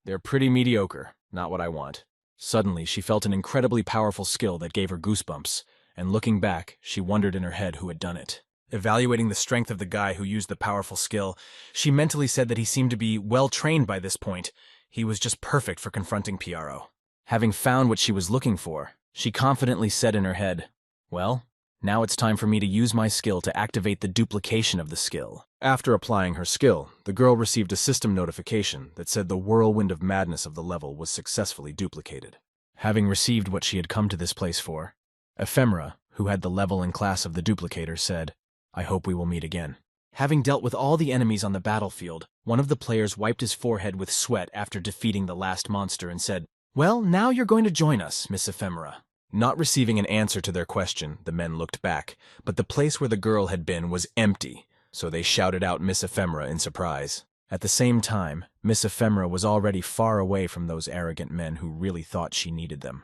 "They're pretty mediocre, not what I want." Suddenly, she felt an incredibly powerful skill that gave her goosebumps, and looking back, she wondered in her head who had done it. Evaluating the strength of the guy who used the powerful skill, she mentally said that he seemed to be well-trained by this point. He was just perfect for confronting Piaro. Having found what she was looking for, she confidently said in her head, "Well, now it's time for me to use my skill to activate the duplication of the skill." After applying her skill, the girl received a system notification that said the whirlwind of madness of the level was successfully duplicated. Having received what she had come to this place for, Ephemera, who had the level and class of the duplicator, said, "I hope we will meet again." Having dealt with all the enemies on the battlefield, one of the players wiped his forehead with sweat after defeating the last monster and said, "Well, now you're going to join us, Miss Ephemera." Not receiving an answer to their question, the men looked back, but the place where the girl had been was empty, so they shouted out Miss Ephemera in surprise. At the same time, Miss Ephemera was already far away from those arrogant men who really thought she needed them.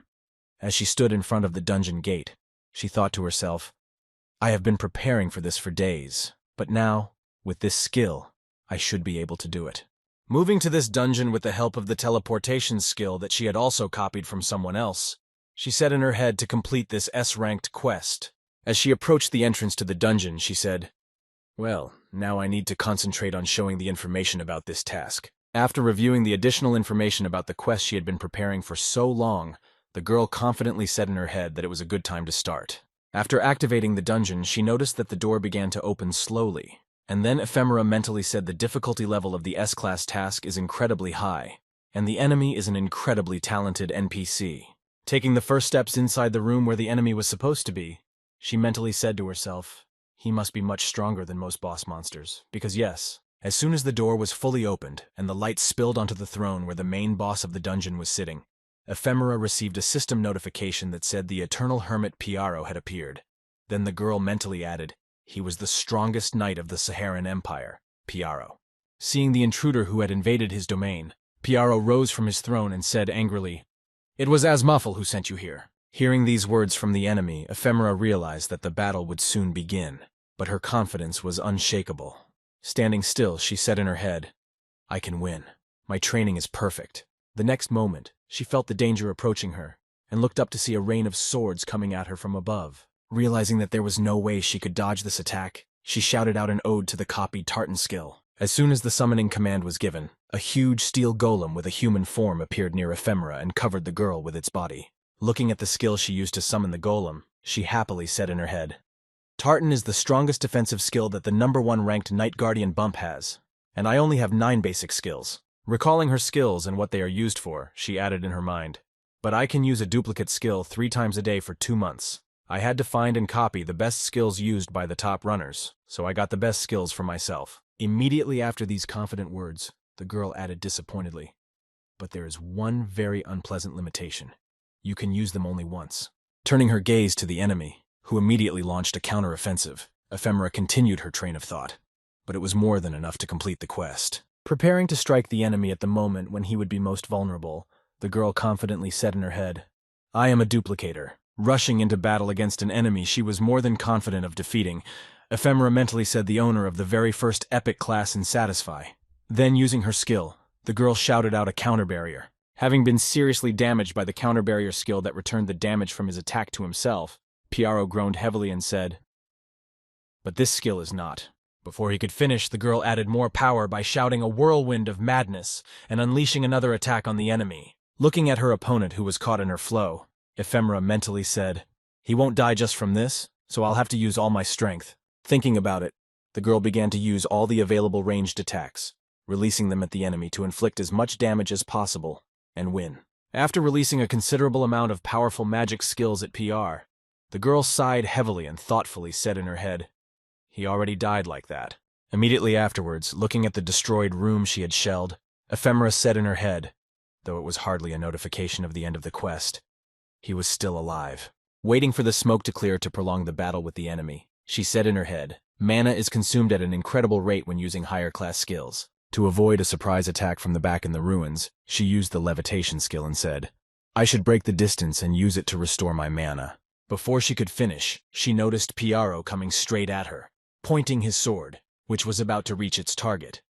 As she stood in front of the dungeon gate, she thought to herself, "I have been preparing for this for days, but now, with this skill, I should be able to do it." Moving to this dungeon with the help of the teleportation skill that she had also copied from someone else, she set in her head to complete this S-ranked quest. As she approached the entrance to the dungeon, she said, "Well, now I need to concentrate on showing the information about this task." After reviewing the additional information about the quest she had been preparing for so long, the girl confidently said in her head that it was a good time to start. After activating the dungeon, she noticed that the door began to open slowly, and then Ephemera mentally said the difficulty level of the S-class task is incredibly high, and the enemy is an incredibly talented NPC. Taking the first steps inside the room where the enemy was supposed to be, she mentally said to herself, "He must be much stronger than most boss monsters, because yes." As soon as the door was fully opened and the light spilled onto the throne where the main boss of the dungeon was sitting, Ephemera received a system notification that said the Eternal Hermit Piaro had appeared. Then the girl mentally added, "He was the strongest knight of the Saharan Empire, Piaro." Seeing the intruder who had invaded his domain, Piaro rose from his throne and said angrily, It was Asmuffle who sent you here. Hearing these words from the enemy, Ephemera realized that the battle would soon begin, but her confidence was unshakable. Standing still, she said in her head, I can win. My training is perfect. The next moment, she felt the danger approaching her, and looked up to see a rain of swords coming at her from above. Realizing that there was no way she could dodge this attack, she shouted out an ode to the copied Tartan skill. As soon as the summoning command was given, a huge steel golem with a human form appeared near Ephemera and covered the girl with its body. Looking at the skill she used to summon the golem, she happily said in her head, Tartan is the strongest defensive skill that the #1 ranked Night Guardian Bump has, and I only have 9 basic skills. Recalling her skills and what they are used for, she added in her mind, but I can use a duplicate skill 3 times a day for 2 months. I had to find and copy the best skills used by the top runners, so I got the best skills for myself. Immediately after these confident words, the girl added disappointedly, but there is one very unpleasant limitation. You can use them only once. Turning her gaze to the enemy, who immediately launched a counter-offensive, Ephemera continued her train of thought, but it was more than enough to complete the quest. Preparing to strike the enemy at the moment when he would be most vulnerable, the girl confidently said in her head, I am a duplicator. Rushing into battle against an enemy she was more than confident of defeating, Ephemera mentally said the owner of the very first epic class in Satisfy. Then, using her skill, the girl shouted out a counter barrier. Having been seriously damaged by the counter barrier skill that returned the damage from his attack to himself, Piaro groaned heavily and said, But this skill is not. Before he could finish, the girl added more power by shouting a whirlwind of madness and unleashing another attack on the enemy. Looking at her opponent who was caught in her flow, Ephemera mentally said, He won't die just from this, so I'll have to use all my strength. Thinking about it, the girl began to use all the available ranged attacks, releasing them at the enemy to inflict as much damage as possible and win. After releasing a considerable amount of powerful magic skills at PR, the girl sighed heavily and thoughtfully said in her head, He already died like that. Immediately afterwards, looking at the destroyed room she had shelled, Ephemera said in her head, though it was hardly a notification of the end of the quest, he was still alive. Waiting for the smoke to clear to prolong the battle with the enemy, she said in her head, Mana is consumed at an incredible rate when using higher class skills. To avoid a surprise attack from the back in the ruins, she used the levitation skill and said, I should break the distance and use it to restore my mana. Before she could finish, she noticed Piaro coming straight at her, pointing his sword, which was about to reach its target.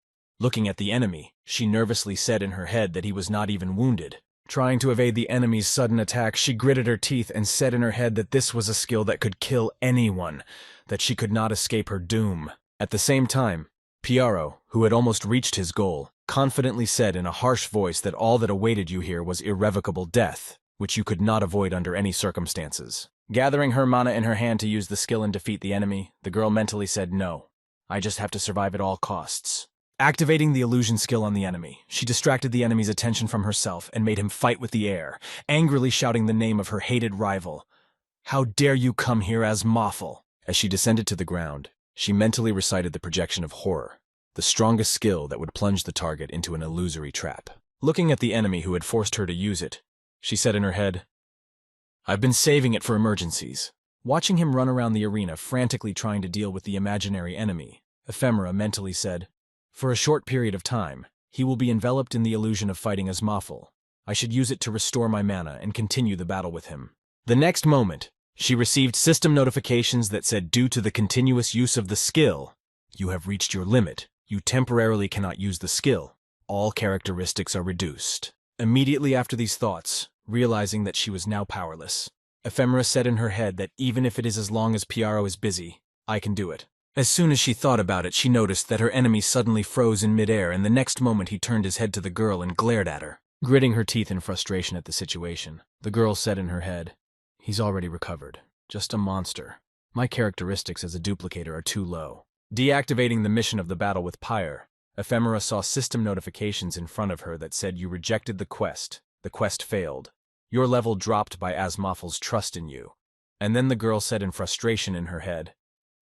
Looking at the enemy, she nervously said in her head that he was not even wounded. Trying to evade the enemy's sudden attack, she gritted her teeth and said in her head that this was a skill that could kill anyone, that she could not escape her doom. At the same time, Piaro, who had almost reached his goal, confidently said in a harsh voice that all that awaited you here was irrevocable death, which you could not avoid under any circumstances. Gathering her mana in her hand to use the skill and defeat the enemy, the girl mentally said, No, I just have to survive at all costs. Activating the illusion skill on the enemy, she distracted the enemy's attention from herself and made him fight with the air, angrily shouting the name of her hated rival. How dare you come here, Asmuffle? As she descended to the ground, she mentally recited the projection of horror, the strongest skill that would plunge the target into an illusory trap. Looking at the enemy who had forced her to use it, she said in her head, I've been saving it for emergencies. Watching him run around the arena frantically trying to deal with the imaginary enemy, Ephemera mentally said, For a short period of time, he will be enveloped in the illusion of fighting Asmuffle. I should use it to restore my mana and continue the battle with him. The next moment, she received system notifications that said due to the continuous use of the skill, you have reached your limit. You temporarily cannot use the skill. All characteristics are reduced. Immediately after these thoughts, realizing that she was now powerless, Ephemera said in her head that even if it is as long as Piaro is busy, I can do it. As soon as she thought about it, she noticed that her enemy suddenly froze in midair, and the next moment he turned his head to the girl and glared at her. Gritting her teeth in frustration at the situation, the girl said in her head, He's already recovered. Just a monster. My characteristics as a duplicator are too low. Deactivating the mission of the battle with Pyre, Ephemera saw system notifications in front of her that said you rejected the quest failed. Your level dropped by Asmuffle's trust in you. And then the girl said in frustration in her head,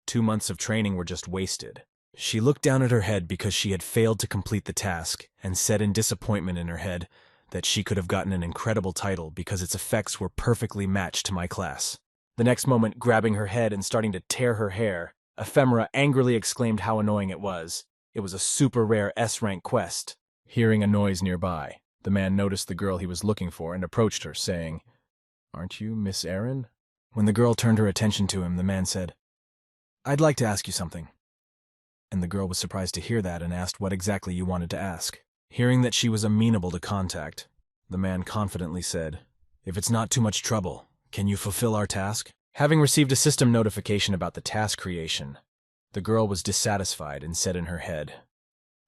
2 months of training were just wasted. She looked down at her head because she had failed to complete the task and said in disappointment in her head that she could have gotten an incredible title because its effects were perfectly matched to my class. The next moment, grabbing her head and starting to tear her hair, Ephemera angrily exclaimed how annoying it was. It was a super rare S-rank quest. Hearing a noise nearby, The man noticed the girl he was looking for and approached her, saying, "Aren't you Miss Erin?" When the girl turned her attention to him, the man said, "I'd like to ask you something." And the girl was surprised to hear that and asked what exactly you wanted to ask. Hearing that she was amenable to contact, the man confidently said, "If it's not too much trouble, can you fulfill our task?" Having received a system notification about the task creation, the girl was dissatisfied and said in her head,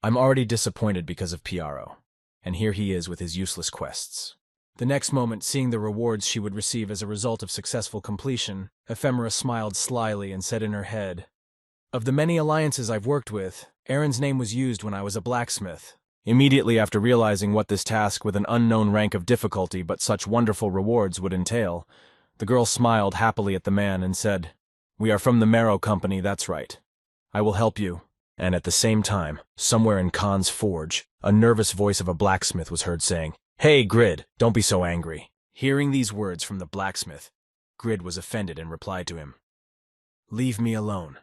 "I'm already disappointed because of Piaro, and here he is with his useless quests." The next moment, seeing the rewards she would receive as a result of successful completion, Ephemera smiled slyly and said in her head, "Of the many alliances I've worked with, Aaron's name was used when I was a blacksmith." Immediately after realizing what this task with an unknown rank of difficulty but such wonderful rewards would entail, the girl smiled happily at the man and said, "We are from the Marrow Company, that's right. I will help you." And at the same time, somewhere in Khan's forge, a nervous voice of a blacksmith was heard saying, "Hey, Grid, don't be so angry." Hearing these words from the blacksmith, Grid was offended and replied to him, "Leave me alone.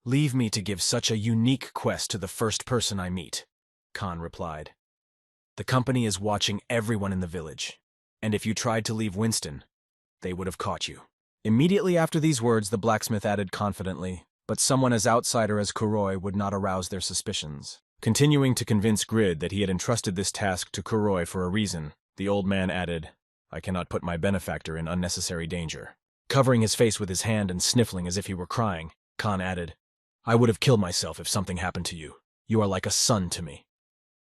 Leave me to give such a unique quest to the first person I meet," Khan replied. "The company is watching everyone in the village, and if you tried to leave Winston, they would have caught you." Immediately after these words, the blacksmith added confidently, "But someone as outsider as Kuroi would not arouse their suspicions." Continuing to convince Grid that he had entrusted this task to Kuroi for a reason, the old man added, "I cannot put my benefactor in unnecessary danger." Covering his face with his hand and sniffling as if he were crying, Khan added, "I would have killed myself if something happened to you. You are like a son to me."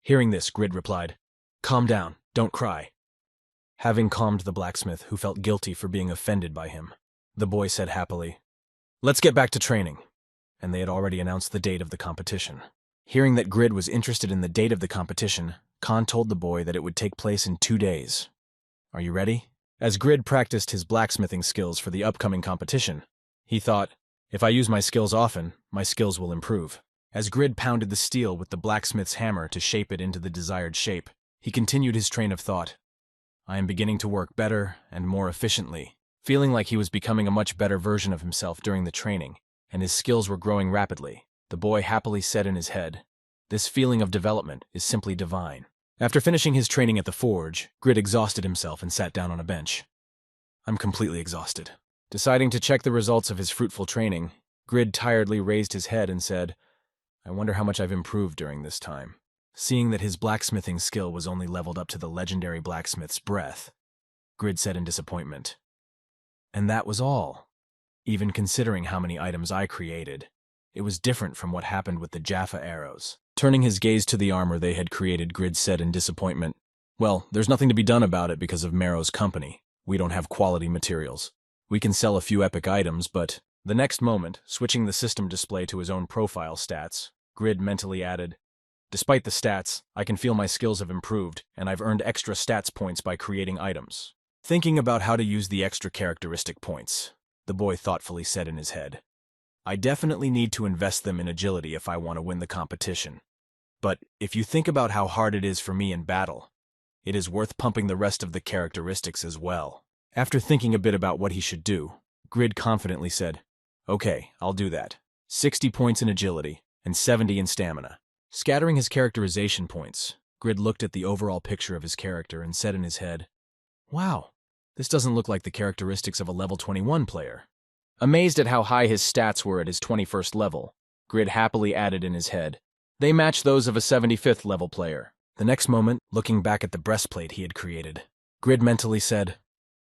Hearing this, Grid replied, "Calm down, don't cry." Having calmed the blacksmith, who felt guilty for being offended by him, the boy said happily, "Let's get back to training." And they had already announced the date of the competition. Hearing that Grid was interested in the date of the competition, Khan told the boy that it would take place in 2 days. "Are you ready?" As Grid practiced his blacksmithing skills for the upcoming competition, he thought, "If I use my skills often, my skills will improve." As Grid pounded the steel with the blacksmith's hammer to shape it into the desired shape, he continued his train of thought. "I am beginning to work better and more efficiently." Feeling like he was becoming a much better version of himself during the training, and his skills were growing rapidly, the boy happily said in his head, "This feeling of development is simply divine." After finishing his training at the forge, Grid exhausted himself and sat down on a bench. "I'm completely exhausted." Deciding to check the results of his fruitful training, Grid tiredly raised his head and said, "I wonder how much I've improved during this time." Seeing that his blacksmithing skill was only leveled up to the legendary blacksmith's breath, Grid said in disappointment, "And that was all. Even considering how many items I created, it was different from what happened with the Jaffa arrows." Turning his gaze to the armor they had created, Grid said in disappointment, "Well, there's nothing to be done about it because of Marrow's company. We don't have quality materials. We can sell a few epic items, but..." The next moment, switching the system display to his own profile stats, Grid mentally added, "Despite the stats, I can feel my skills have improved, and I've earned extra stats points by creating items." Thinking about how to use the extra characteristic points, the boy thoughtfully said in his head, "I definitely need to invest them in agility if I want to win the competition. But if you think about how hard it is for me in battle, it is worth pumping the rest of the characteristics as well." After thinking a bit about what he should do, Grid confidently said, "Okay, I'll do that. 60 points in agility and 70 in stamina." Scattering his characterization points, Grid looked at the overall picture of his character and said in his head, "Wow, this doesn't look like the characteristics of a level 21 player." Amazed at how high his stats were at his 21st level, Grid happily added in his head, "They match those of a 75th level player." The next moment, looking back at the breastplate he had created, Grid mentally said,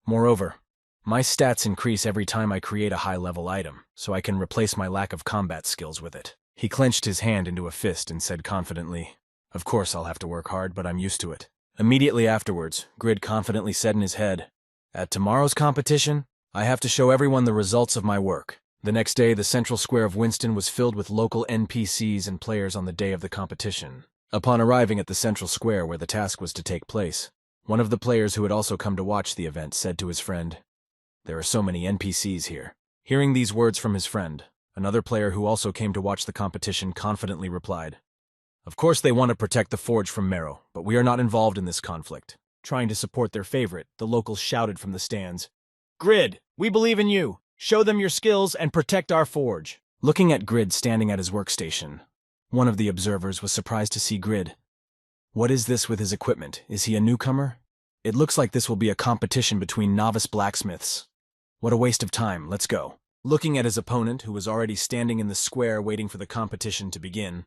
"Moreover, my stats increase every time I create a high-level item, so I can replace my lack of combat skills with it." He clenched his hand into a fist and said confidently, "Of course I'll have to work hard, but I'm used to it." Immediately afterwards, Grid confidently said in his head, "At tomorrow's competition, I have to show everyone the results of my work." The next day, the central square of Winston was filled with local NPCs and players on the day of the competition. Upon arriving at the central square where the task was to take place, one of the players who had also come to watch the event said to his friend, "There are so many NPCs here." Hearing these words from his friend, another player who also came to watch the competition confidently replied, "Of course they want to protect the forge from Marrow, but we are not involved in this conflict." Trying to support their favorite, the locals shouted from the stands, "Grid, we believe in you. Show them your skills and protect our forge." Looking at Grid standing at his workstation, one of the observers was surprised to see Grid. What is this with his equipment? Is he a newcomer? It looks like this will be a competition between novice blacksmiths. What a waste of time, let's go. Looking at his opponent, who was already standing in the square waiting for the competition to begin,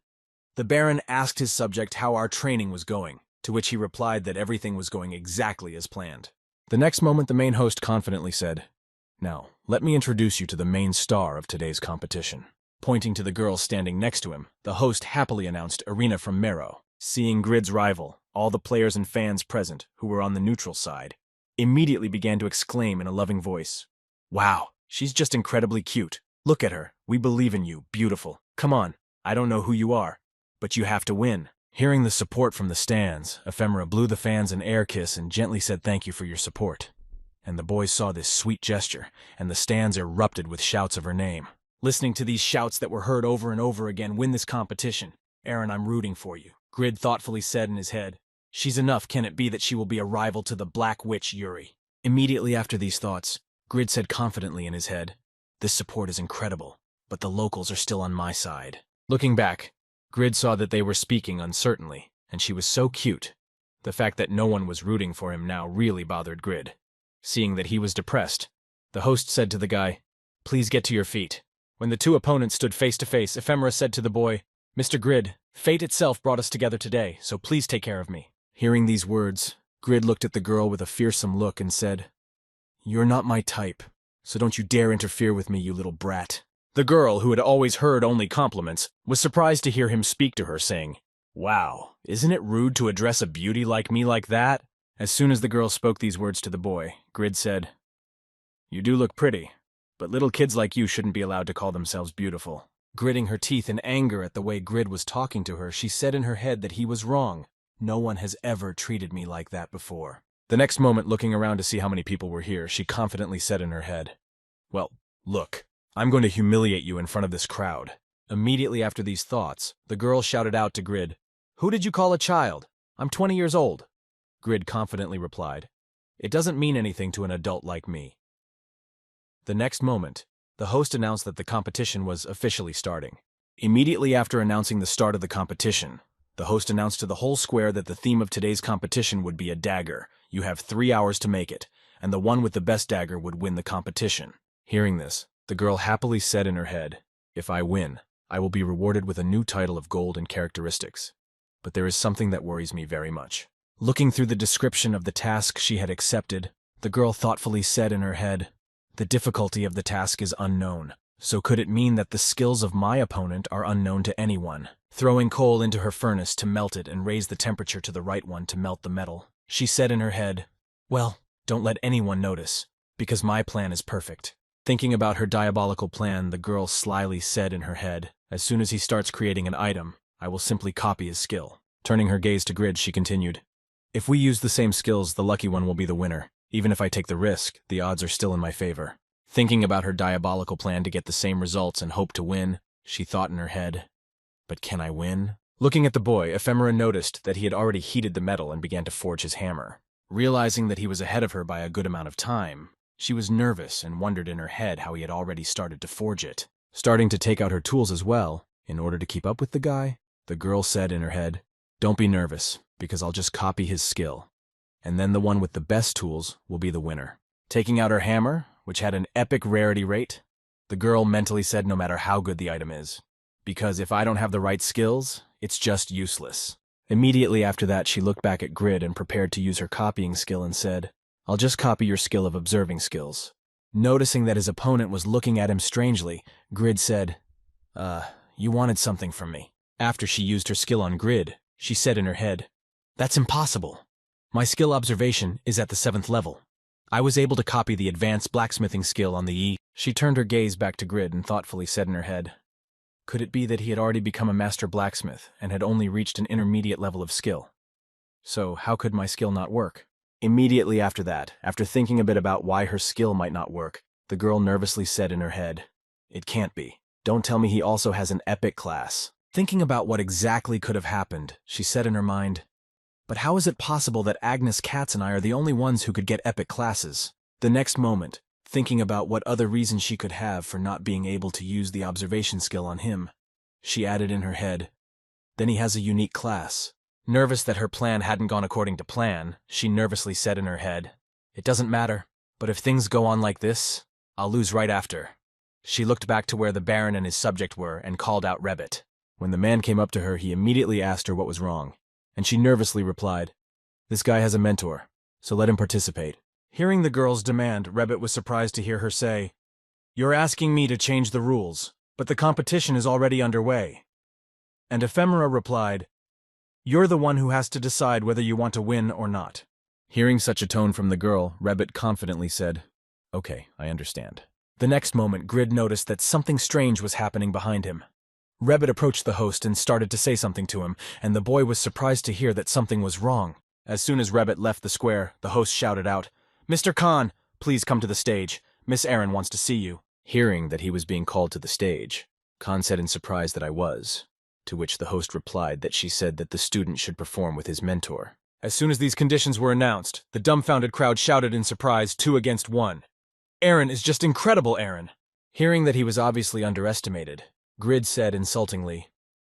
the Baron asked his subject how our training was going, to which he replied that everything was going exactly as planned. The next moment, the main host confidently said, "Now, let me introduce you to the main star of today's competition." Pointing to the girl standing next to him, the host happily announced Irina from Mero. Seeing Grid's rival, all the players and fans present, who were on the neutral side, immediately began to exclaim in a loving voice, "Wow, she's just incredibly cute. Look at her. We believe in you. Beautiful. Come on. I don't know who you are, but you have to win." Hearing the support from the stands, Ephemera blew the fans an air kiss and gently said thank you for your support. And the boys saw this sweet gesture, and the stands erupted with shouts of her name. Listening to these shouts that were heard over and over again, "Win this competition. Aaron, I'm rooting for you," Grid thoughtfully said in his head. "She's enough, can it be that she will be a rival to the Black Witch Yuri?" Immediately after these thoughts, Grid said confidently in his head, "This support is incredible, but the locals are still on my side." Looking back, Grid saw that they were speaking uncertainly, and she was so cute. The fact that no one was rooting for him now really bothered Grid. Seeing that he was depressed, the host said to the guy, "Please get to your feet." When the two opponents stood face to face, Ephemera said to the boy, "Mr. Grid, fate itself brought us together today, so please take care of me." Hearing these words, Grid looked at the girl with a fearsome look and said, "You're not my type, so don't you dare interfere with me, you little brat." The girl, who had always heard only compliments, was surprised to hear him speak to her, saying, "Wow, isn't it rude to address a beauty like me like that?" As soon as the girl spoke these words to the boy, Grid said, "You do look pretty, but little kids like you shouldn't be allowed to call themselves beautiful." Gritting her teeth in anger at the way Grid was talking to her, she said in her head that he was wrong. "No one has ever treated me like that before." The next moment, looking around to see how many people were here, she confidently said in her head, "Well, look, I'm going to humiliate you in front of this crowd." Immediately after these thoughts, the girl shouted out to Grid, "Who did you call a child? I'm 20 years old." Grid confidently replied, "It doesn't mean anything to an adult like me." The next moment, the host announced that the competition was officially starting. Immediately after announcing the start of the competition, the host announced to the whole square that the theme of today's competition would be a dagger. You have 3 hours to make it, and the one with the best dagger would win the competition. Hearing this, the girl happily said in her head, "If I win, I will be rewarded with a new title of gold and characteristics. But there is something that worries me very much." Looking through the description of the task she had accepted, the girl thoughtfully said in her head, "The difficulty of the task is unknown, so could it mean that the skills of my opponent are unknown to anyone?" Throwing coal into her furnace to melt it and raise the temperature to the right one to melt the metal, she said in her head, "Well, don't let anyone notice, because my plan is perfect." Thinking about her diabolical plan, the girl slyly said in her head, "As soon as he starts creating an item, I will simply copy his skill." Turning her gaze to Grid, she continued, "If we use the same skills, the lucky one will be the winner. Even if I take the risk, the odds are still in my favor." Thinking about her diabolical plan to get the same results and hope to win, she thought in her head, "But can I win?" Looking at the boy, Ephemera noticed that he had already heated the metal and began to forge his hammer. Realizing that he was ahead of her by a good amount of time, she was nervous and wondered in her head how he had already started to forge it. Starting to take out her tools as well, in order to keep up with the guy, the girl said in her head, "Don't be nervous, because I'll just copy his skill. And then the one with the best tools will be the winner." Taking out her hammer, which had an epic rarity rate, the girl mentally said no matter how good the item is, "Because if I don't have the right skills, it's just useless." Immediately after that, she looked back at Grid and prepared to use her copying skill and said, "I'll just copy your skill of observing skills." Noticing that his opponent was looking at him strangely, Grid said, You wanted something from me." After she used her skill on Grid, she said in her head, "That's impossible. My skill observation is at the 7th level. I was able to copy the advanced blacksmithing skill on the E." She turned her gaze back to Grid and thoughtfully said in her head, "Could it be that he had already become a master blacksmith and had only reached an intermediate level of skill? So how could my skill not work?" Immediately after that, after thinking a bit about why her skill might not work, the girl nervously said in her head, "It can't be. Don't tell me he also has an epic class." Thinking about what exactly could have happened, she said in her mind, "But how is it possible that Agnes Katz and I are the only ones who could get epic classes?" The next moment, thinking about what other reason she could have for not being able to use the observation skill on him, she added in her head, "Then he has a unique class. Nervous that her plan hadn't gone according to plan, she nervously said in her head, "It doesn't matter, but if things go on like this, I'll lose right after." She looked back to where the Baron and his subject were and called out Rebet. When the man came up to her, he immediately asked her what was wrong, and she nervously replied, "This guy has a mentor, so let him participate." Hearing the girl's demand, Rebet was surprised to hear her say, "You're asking me to change the rules, but the competition is already underway." And Ephemera replied, "You're the one who has to decide whether you want to win or not." Hearing such a tone from the girl, Rebet confidently said, "Okay, I understand." The next moment, Grid noticed that something strange was happening behind him. Rebet approached the host and started to say something to him, and the boy was surprised to hear that something was wrong. As soon as Rebet left the square, the host shouted out, "Mr. Khan, please come to the stage. Miss Aaron wants to see you." Hearing that he was being called to the stage, Khan said in surprise that I was, to which the host replied that she said that the student should perform with his mentor. As soon as these conditions were announced, the dumbfounded crowd shouted in surprise 2 against 1. "Aaron is just incredible, Aaron!" Hearing that he was obviously underestimated, Grid said insultingly,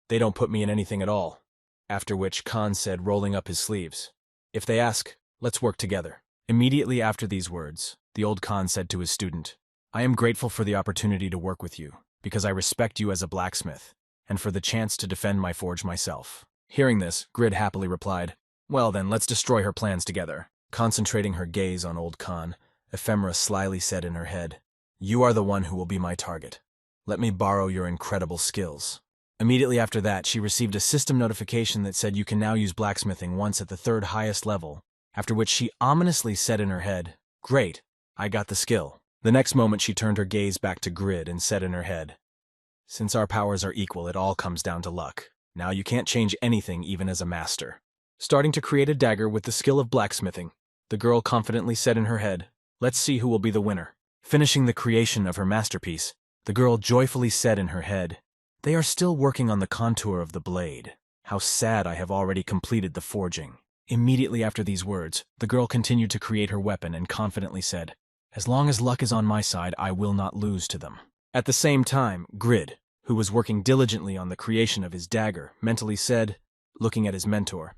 "They don't put me in anything at all." After which Khan said, rolling up his sleeves, "If they ask, let's work together." Immediately after these words, the old Khan said to his student, "I am grateful for the opportunity to work with you, because I respect you as a blacksmith, and for the chance to defend my forge myself." Hearing this, Grid happily replied, "Well then, let's destroy her plans together." Concentrating her gaze on old Khan, Ephemera slyly said in her head, "You are the one who will be my target. Let me borrow your incredible skills." Immediately after that, she received a system notification that said you can now use blacksmithing once at the 3rd highest level, after which she ominously said in her head, "Great, I got the skill." The next moment she turned her gaze back to Grid and said in her head, "Since our powers are equal, it all comes down to luck. Now you can't change anything even as a master." Starting to create a dagger with the skill of blacksmithing, the girl confidently said in her head, "Let's see who will be the winner." Finishing the creation of her masterpiece, the girl joyfully said in her head, "They are still working on the contour of the blade. How sad I have already completed the forging." Immediately after these words, the girl continued to create her weapon and confidently said, "As long as luck is on my side, I will not lose to them." At the same time, Grid, who was working diligently on the creation of his dagger, mentally said, looking at his mentor,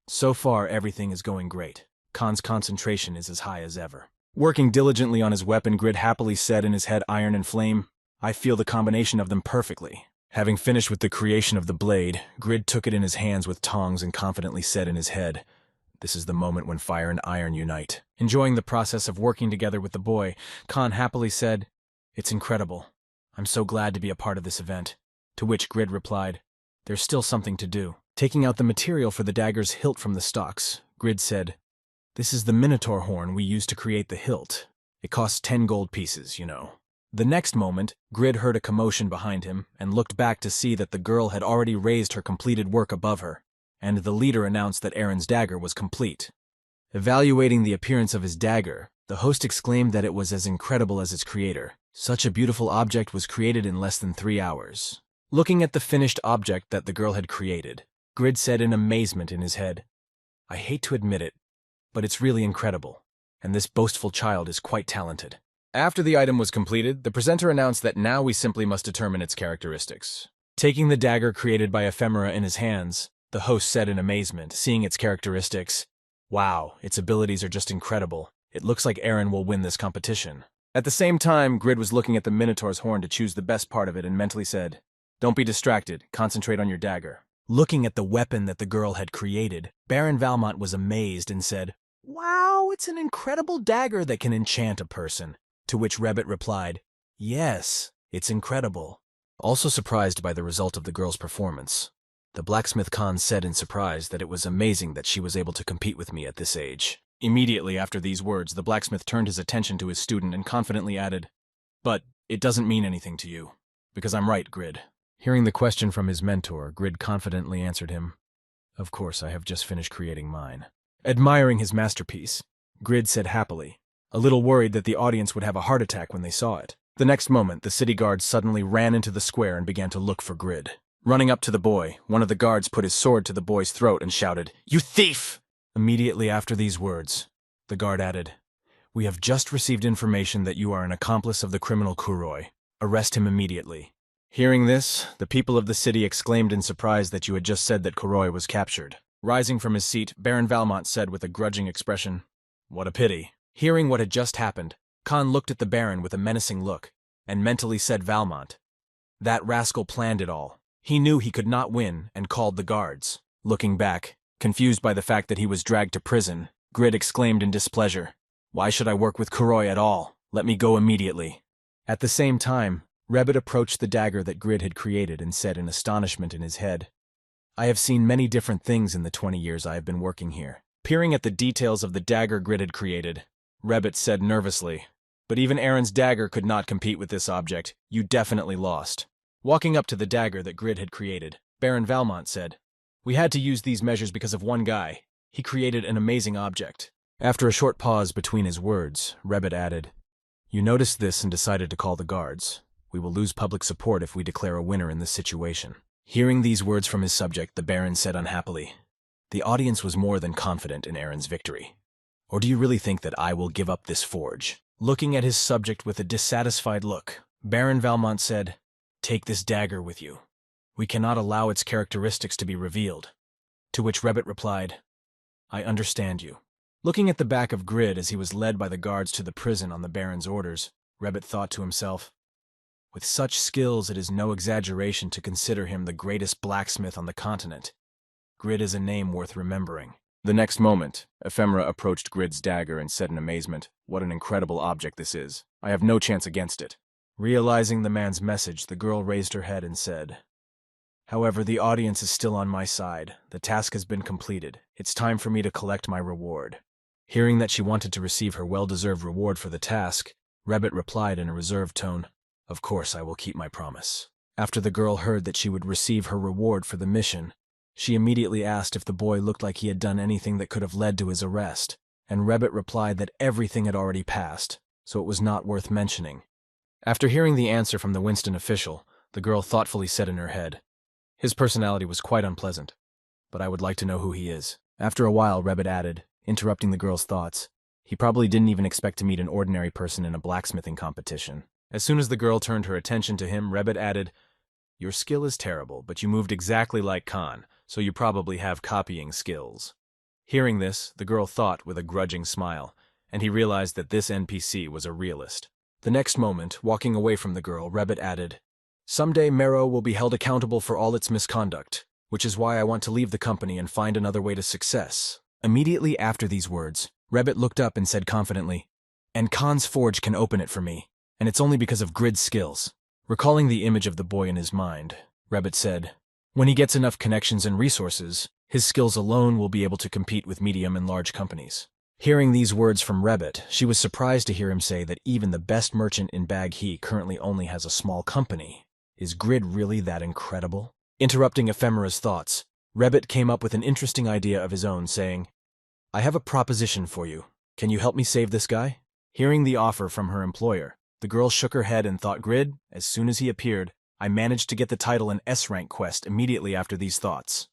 "So far, everything is going great. Khan's concentration is as high as ever." Working diligently on his weapon, Grid happily said in his head, "Iron and flame, I feel the combination of them perfectly." Having finished with the creation of the blade, Grid took it in his hands with tongs and confidently said in his head, "This is the moment when fire and iron unite." Enjoying the process of working together with the boy, Khan happily said, "It's incredible. I'm so glad to be a part of this event." To which Grid replied, "There's still something to do." Taking out the material for the dagger's hilt from the stocks, Grid said, "This is the minotaur horn we used to create the hilt. It costs 10 gold pieces, you know." The next moment, Grid heard a commotion behind him and looked back to see that the girl had already raised her completed work above her, and the leader announced that Aaron's dagger was complete. Evaluating the appearance of his dagger, the host exclaimed that it was as incredible as its creator. Such a beautiful object was created in less than 3 hours. Looking at the finished object that the girl had created, Grid said in amazement in his head, "I hate to admit it, but it's really incredible, and this boastful child is quite talented." After the item was completed, the presenter announced that now we simply must determine its characteristics. Taking the dagger created by Ephemera in his hands, the host said in amazement, seeing its characteristics, "Wow, its abilities are just incredible. It looks like Aaron will win this competition." At the same time, Grid was looking at the Minotaur's horn to choose the best part of it and mentally said, "Don't be distracted, concentrate on your dagger." Looking at the weapon that the girl had created, Baron Valmont was amazed and said, "Wow, it's an incredible dagger that can enchant a person." To which Rebet replied, "Yes, it's incredible." Also surprised by the result of the girl's performance, the blacksmith Khan said in surprise that it was amazing that she was able to compete with me at this age. Immediately after these words, the blacksmith turned his attention to his student and confidently added, "But it doesn't mean anything to you, because I'm right, Grid." Hearing the question from his mentor, Grid confidently answered him, "Of course, I have just finished creating mine." Admiring his masterpiece, Grid said happily, a little worried that the audience would have a heart attack when they saw it. The next moment, the city guards suddenly ran into the square and began to look for Grid. Running up to the boy, one of the guards put his sword to the boy's throat and shouted, "You thief!" Immediately after these words, the guard added, "We have just received information that you are an accomplice of the criminal Kuroi. Arrest him immediately." Hearing this, the people of the city exclaimed in surprise that you had just said that Kuroi was captured. Rising from his seat, Baron Valmont said with a grudging expression, "What a pity." Hearing what had just happened, Khan looked at the Baron with a menacing look, and mentally said Valmont. That rascal planned it all. He knew he could not win and called the guards. Looking back, confused by the fact that he was dragged to prison, Grid exclaimed in displeasure, "Why should I work with Kuroi at all? Let me go immediately." At the same time, Rebet approached the dagger that Grid had created and said in astonishment in his head, "I have seen many different things in the 20 years I have been working here." Peering at the details of the dagger Grid had created, Rebet said nervously, "But even Aaron's dagger could not compete with this object. You definitely lost." Walking up to the dagger that Grid had created, Baron Valmont said, "We had to use these measures because of one guy. He created an amazing object." After a short pause between his words, Rebet added, "You noticed this and decided to call the guards. We will lose public support if we declare a winner in this situation." Hearing these words from his subject, the Baron said unhappily, "The audience was more than confident in Aaron's victory. Or do you really think that I will give up this forge?" Looking at his subject with a dissatisfied look, Baron Valmont said, "Take this dagger with you. We cannot allow its characteristics to be revealed." To which Rebet replied, "I understand you." Looking at the back of Grid as he was led by the guards to the prison on the Baron's orders, Rebet thought to himself, "With such skills it is no exaggeration to consider him the greatest blacksmith on the continent. Grid is a name worth remembering." The next moment, Ephemera approached Grid's dagger and said in amazement, "What an incredible object this is. I have no chance against it." Realizing the man's message, the girl raised her head and said, "However, the audience is still on my side. The task has been completed. It's time for me to collect my reward." Hearing that she wanted to receive her well-deserved reward for the task, Rebet replied in a reserved tone, "Of course I will keep my promise." After the girl heard that she would receive her reward for the mission, she immediately asked if the boy looked like he had done anything that could have led to his arrest, and Rebet replied that everything had already passed, so it was not worth mentioning. After hearing the answer from the Winston official, the girl thoughtfully said in her head, "His personality was quite unpleasant, but I would like to know who he is." After a while, Rebet added, interrupting the girl's thoughts, "He probably didn't even expect to meet an ordinary person in a blacksmithing competition." As soon as the girl turned her attention to him, Rebet added, "Your skill is terrible, but you moved exactly like Khan, so you probably have copying skills." Hearing this, the girl thought with a grudging smile, and he realized that this NPC was a realist. The next moment, walking away from the girl, Rebet added, "Someday Mero will be held accountable for all its misconduct, which is why I want to leave the company and find another way to success." Immediately after these words, Rebet looked up and said confidently, "And Khan's forge can open it for me, and it's only because of Grid's skills." Recalling the image of the boy in his mind, Rebet said, "When he gets enough connections and resources, his skills alone will be able to compete with medium and large companies." Hearing these words from Rebet, she was surprised to hear him say that even the best merchant in Baghe currently only has a small company. Is Grid really that incredible? Interrupting Ephemera's thoughts, Rebet came up with an interesting idea of his own, saying, "I have a proposition for you. Can you help me save this guy?" Hearing the offer from her employer, the girl shook her head and thought, "Grid, as soon as he appeared, I managed to get the title and S-rank quest immediately after these thoughts."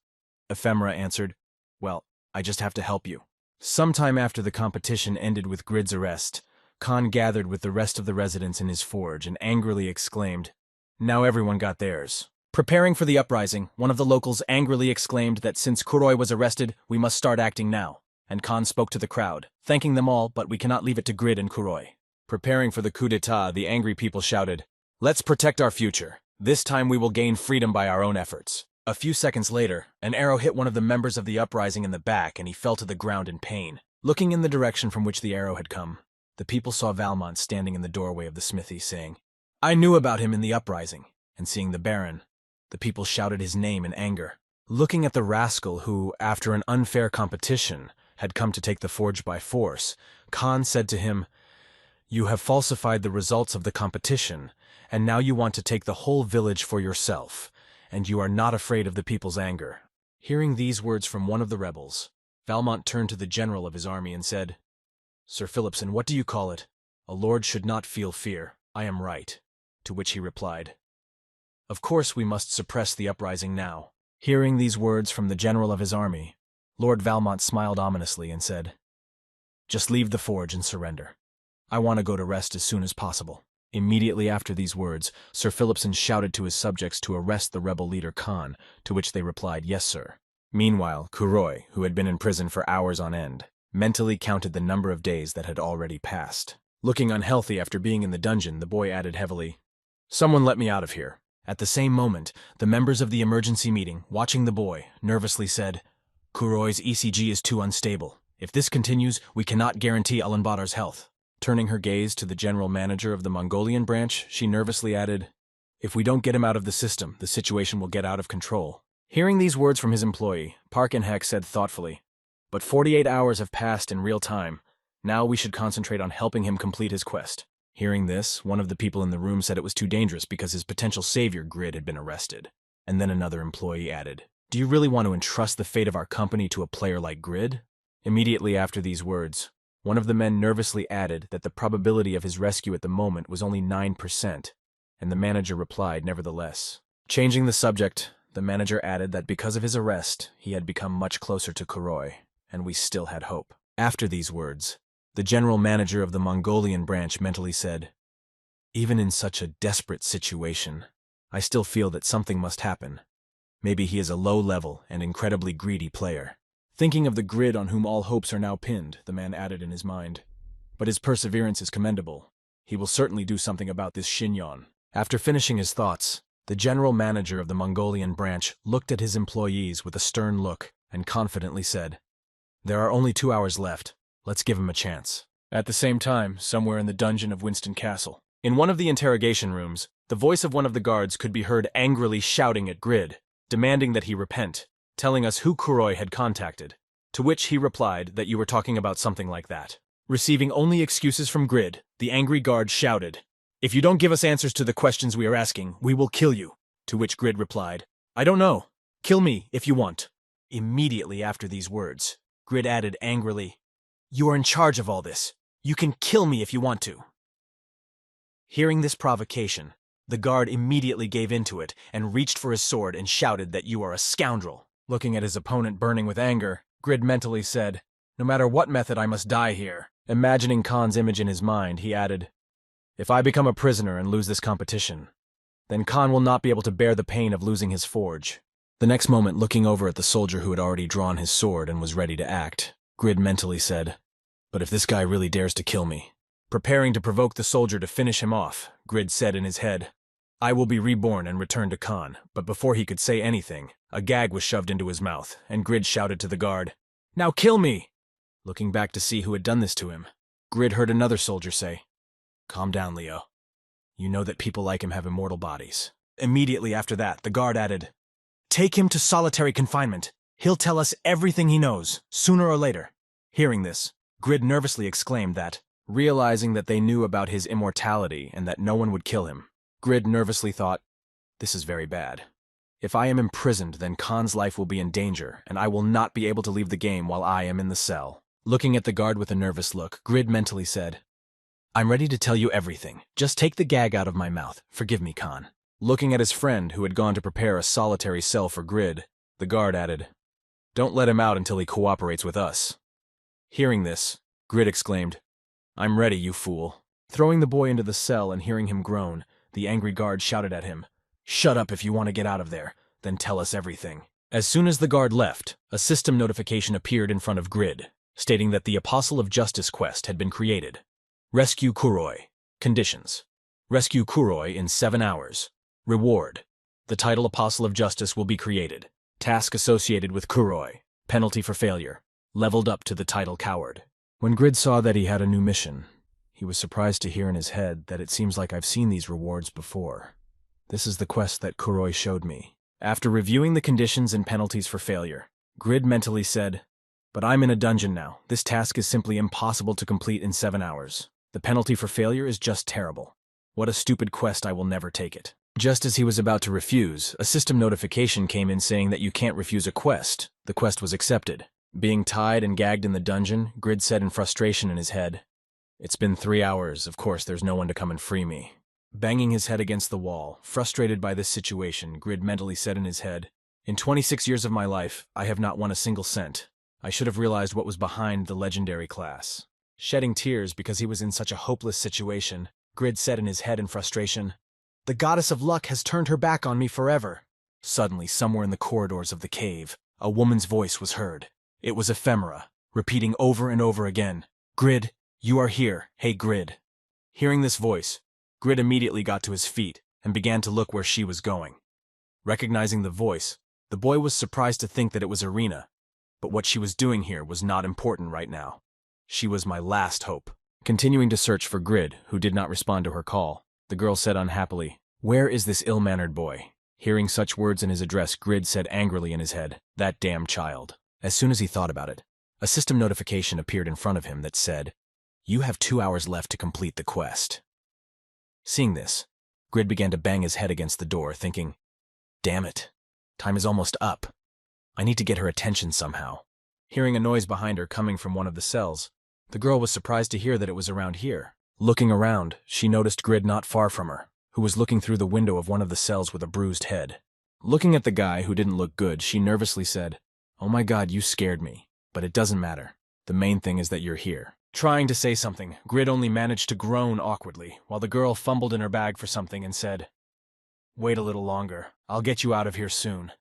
Ephemera answered, "Well, I just have to help you." Sometime after the competition ended with Grid's arrest, Khan gathered with the rest of the residents in his forge and angrily exclaimed, "Now everyone got theirs." Preparing for the uprising, one of the locals angrily exclaimed that since Kuroi was arrested, we must start acting now, and Khan spoke to the crowd, thanking them all, but we cannot leave it to Grid and Kuroi. Preparing for the coup d'etat, the angry people shouted, "Let's protect our future. This time we will gain freedom by our own efforts." A few seconds later, an arrow hit one of the members of the uprising in the back and he fell to the ground in pain. Looking in the direction from which the arrow had come, the people saw Valmont standing in the doorway of the smithy, saying, "I knew about him in the uprising." And seeing the Baron, the people shouted his name in anger. Looking at the rascal who, after an unfair competition, had come to take the forge by force, Khan said to him, "You have falsified the results of the competition, and now you want to take the whole village for yourself, and you are not afraid of the people's anger." Hearing these words from one of the rebels, Valmont turned to the general of his army and said, "Sir Philipson, what do you call it? A lord should not feel fear. I am right." To which he replied, "Of course we must suppress the uprising now." Hearing these words from the general of his army, Lord Valmont smiled ominously and said, "Just leave the forge and surrender. I want to go to rest as soon as possible." Immediately after these words, Sir Philipson shouted to his subjects to arrest the rebel leader Khan, to which they replied, "Yes, sir." Meanwhile, Kuroi, who had been in prison for hours on end, mentally counted the number of days that had already passed. Looking unhealthy after being in the dungeon, the boy added heavily, "Someone let me out of here." At the same moment, the members of the emergency meeting, watching the boy, nervously said, "Kuroi's ECG is too unstable. If this continues, we cannot guarantee Alanbadar's health." Turning her gaze to the general manager of the Mongolian branch, she nervously added, "If we don't get him out of the system, the situation will get out of control." Hearing these words from his employee, Park In-hek said thoughtfully, "But 48 hours have passed in real time. Now we should concentrate on helping him complete his quest." Hearing this, one of the people in the room said it was too dangerous because his potential savior, Grid, had been arrested. And then another employee added, "Do you really want to entrust the fate of our company to a player like Grid?" Immediately after these words, one of the men nervously added that the probability of his rescue at the moment was only 9%, and the manager replied nevertheless. Changing the subject, the manager added that because of his arrest, he had become much closer to Kuroi, and we still had hope. After these words, the general manager of the Mongolian branch mentally said, "Even in such a desperate situation, I still feel that something must happen. Maybe he is a low-level and incredibly greedy player." Thinking of the Grid on whom all hopes are now pinned, the man added in his mind, "But his perseverance is commendable. He will certainly do something about this Shinyon." After finishing his thoughts, the general manager of the Mongolian branch looked at his employees with a stern look and confidently said, "There are only 2 hours left. Let's give him a chance." At the same time, somewhere in the dungeon of Winston Castle, in one of the interrogation rooms, the voice of one of the guards could be heard angrily shouting at Grid, demanding that he repent, telling us who Kuroi had contacted, to which he replied that you were talking about something like that. Receiving only excuses from Grid, the angry guard shouted, "If you don't give us answers to the questions we are asking, we will kill you." To which Grid replied, "I don't know. Kill me if you want." Immediately after these words, Grid added angrily, "You are in charge of all this. You can kill me if you want to." Hearing this provocation, the guard immediately gave in to it and reached for his sword and shouted that you are a scoundrel. Looking at his opponent burning with anger, Grid mentally said, "No matter what method, I must die here." Imagining Khan's image in his mind, he added, "If I become a prisoner and lose this competition, then Khan will not be able to bear the pain of losing his forge." The next moment, looking over at the soldier who had already drawn his sword and was ready to act, Grid mentally said, "But if this guy really dares to kill me." Preparing to provoke the soldier to finish him off, Grid said in his head, "I will be reborn and return to Khan." But before he could say anything, a gag was shoved into his mouth, and Grid shouted to the guard, "Now kill me!" Looking back to see who had done this to him, Grid heard another soldier say, "Calm down, Leo. You know that people like him have immortal bodies." Immediately after that, the guard added, "Take him to solitary confinement. He'll tell us everything he knows, sooner or later." Hearing this, Grid nervously exclaimed that, realizing that they knew about his immortality and that no one would kill him, Grid nervously thought, "This is very bad. If I am imprisoned, then Khan's life will be in danger, and I will not be able to leave the game while I am in the cell." Looking at the guard with a nervous look, Grid mentally said, "I'm ready to tell you everything. Just take the gag out of my mouth. Forgive me, Khan." Looking at his friend, who had gone to prepare a solitary cell for Grid, the guard added, "Don't let him out until he cooperates with us." Hearing this, Grid exclaimed, "I'm ready, you fool." Throwing the boy into the cell and hearing him groan, the angry guard shouted at him, "Shut up if you want to get out of there, then tell us everything." As soon as the guard left, a system notification appeared in front of Grid, stating that the Apostle of Justice quest had been created. Rescue Kuroi. Conditions: rescue Kuroi in 7 hours. Reward: the title Apostle of Justice will be created. Task associated with Kuroi: penalty for failure, leveled up to the title Coward. When Grid saw that he had a new mission, he was surprised to hear in his head that it seems like I've seen these rewards before. This is the quest that Kuroi showed me. After reviewing the conditions and penalties for failure, Grid mentally said, "But I'm in a dungeon now. This task is simply impossible to complete in 7 hours. The penalty for failure is just terrible. What a stupid quest, I will never take it." Just as he was about to refuse, a system notification came in saying that you can't refuse a quest. The quest was accepted. Being tied and gagged in the dungeon, Grid said in frustration in his head, "It's been 3 hours, of course there's no one to come and free me." Banging his head against the wall, frustrated by this situation, Grid mentally said in his head, "In 26 years of my life, I have not won a single cent. I should have realized what was behind the legendary class." Shedding tears because he was in such a hopeless situation, Grid said in his head in frustration, "The goddess of luck has turned her back on me forever." Suddenly, somewhere in the corridors of the cave, a woman's voice was heard. It was Ephemera, repeating over and over again, "Grid, you are here. Hey, Grid." Hearing this voice, Grid immediately got to his feet and began to look where she was going. Recognizing the voice, the boy was surprised to think that it was Irina, but what she was doing here was not important right now. She was my last hope. Continuing to search for Grid, who did not respond to her call, the girl said unhappily, "Where is this ill-mannered boy?" Hearing such words in his address, Grid said angrily in his head, "That damn child." As soon as he thought about it, a system notification appeared in front of him that said, "You have 2 hours left to complete the quest." Seeing this, Grid began to bang his head against the door, thinking, "Damn it, time is almost up. I need to get her attention somehow." Hearing a noise behind her coming from one of the cells, the girl was surprised to hear that it was around here. Looking around, she noticed Grid not far from her, who was looking through the window of one of the cells with a bruised head. Looking at the guy who didn't look good, she nervously said, "Oh my God, you scared me. But it doesn't matter. The main thing is that you're here." Trying to say something, Grid only managed to groan awkwardly, while the girl fumbled in her bag for something and said, "Wait a little longer. I'll get you out of here soon.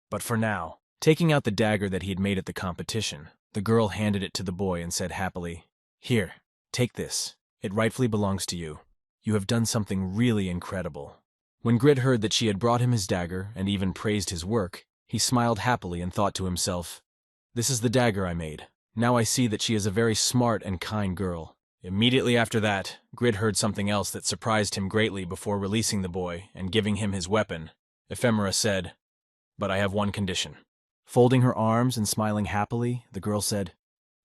But for now," taking out the dagger that he had made at the competition, the girl handed it to the boy and said happily, "Here, take this. It rightfully belongs to you. You have done something really incredible." When Grid heard that she had brought him his dagger and even praised his work, he smiled happily and thought to himself, "This is the dagger I made. Now I see that she is a very smart and kind girl." Immediately after that, Grid heard something else that surprised him greatly before releasing the boy and giving him his weapon. Ephemera said, "But I have one condition." Folding her arms and smiling happily, the girl said,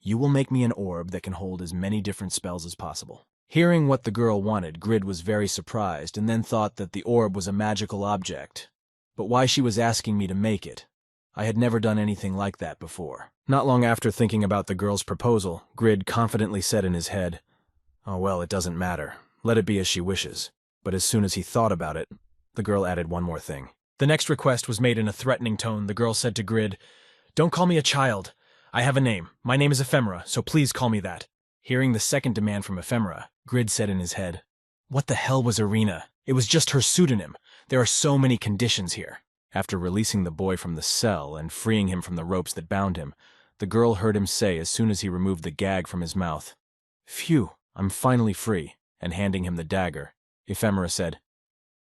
"You will make me an orb that can hold as many different spells as possible." Hearing what the girl wanted, Grid was very surprised and then thought that the orb was a magical object. But why she was asking me to make it? I had never done anything like that before. Not long after thinking about the girl's proposal, Grid confidently said in his head, "Oh well, it doesn't matter. Let it be as she wishes." But as soon as he thought about it, the girl added one more thing. The next request was made in a threatening tone. The girl said to Grid, "Don't call me a child. I have a name. My name is Ephemera, so please call me that." Hearing the second demand from Ephemera, Grid said in his head, "What the hell was Irina? It was just her pseudonym. There are so many conditions here." After releasing the boy from the cell and freeing him from the ropes that bound him, the girl heard him say as soon as he removed the gag from his mouth, "Phew, I'm finally free," and handing him the dagger, Ephemera said,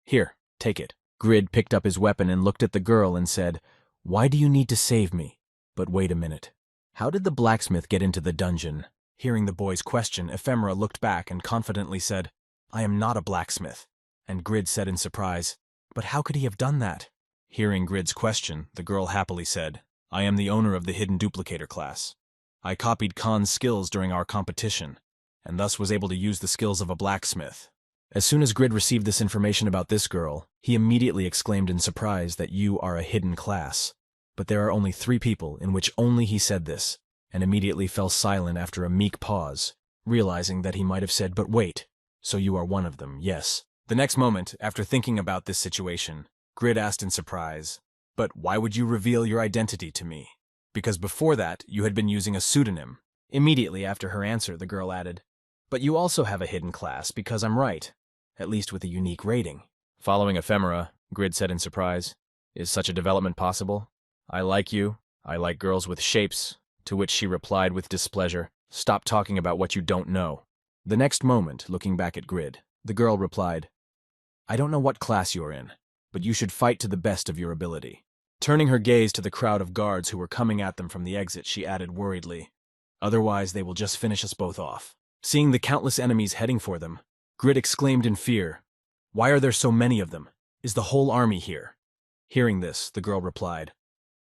"Here, take it." Grid picked up his weapon and looked at the girl and said, "Why do you need to save me? But wait a minute. How did the blacksmith get into the dungeon?" Hearing the boy's question, Ephemera looked back and confidently said, "I am not a blacksmith." And Grid said in surprise, "But how could he have done that?" Hearing Grid's question, the girl happily said, "I am the owner of the hidden duplicator class. I copied Khan's skills during our competition, and thus was able to use the skills of a blacksmith." As soon as Grid received this information about this girl, he immediately exclaimed in surprise that you are a hidden class. But there are only 3 people in which only he said this, and immediately fell silent after a meek pause, realizing that he might have said, "But wait, so you are one of them, yes." The next moment, after thinking about this situation, Grid asked in surprise, "But why would you reveal your identity to me? Because before that, you had been using a pseudonym." Immediately after her answer, the girl added, "But you also have a hidden class, because I'm right, at least with a unique rating." Following Ephemera, Grid said in surprise, "Is such a development possible? I like you. I like girls with shapes." To which she replied with displeasure, "Stop talking about what you don't know." The next moment, looking back at Grid, the girl replied, "I don't know what class you're in, but you should fight to the best of your ability." Turning her gaze to the crowd of guards who were coming at them from the exit, she added worriedly, "Otherwise they will just finish us both off." Seeing the countless enemies heading for them, Grid exclaimed in fear, "Why are there so many of them? Is the whole army here?" Hearing this, the girl replied,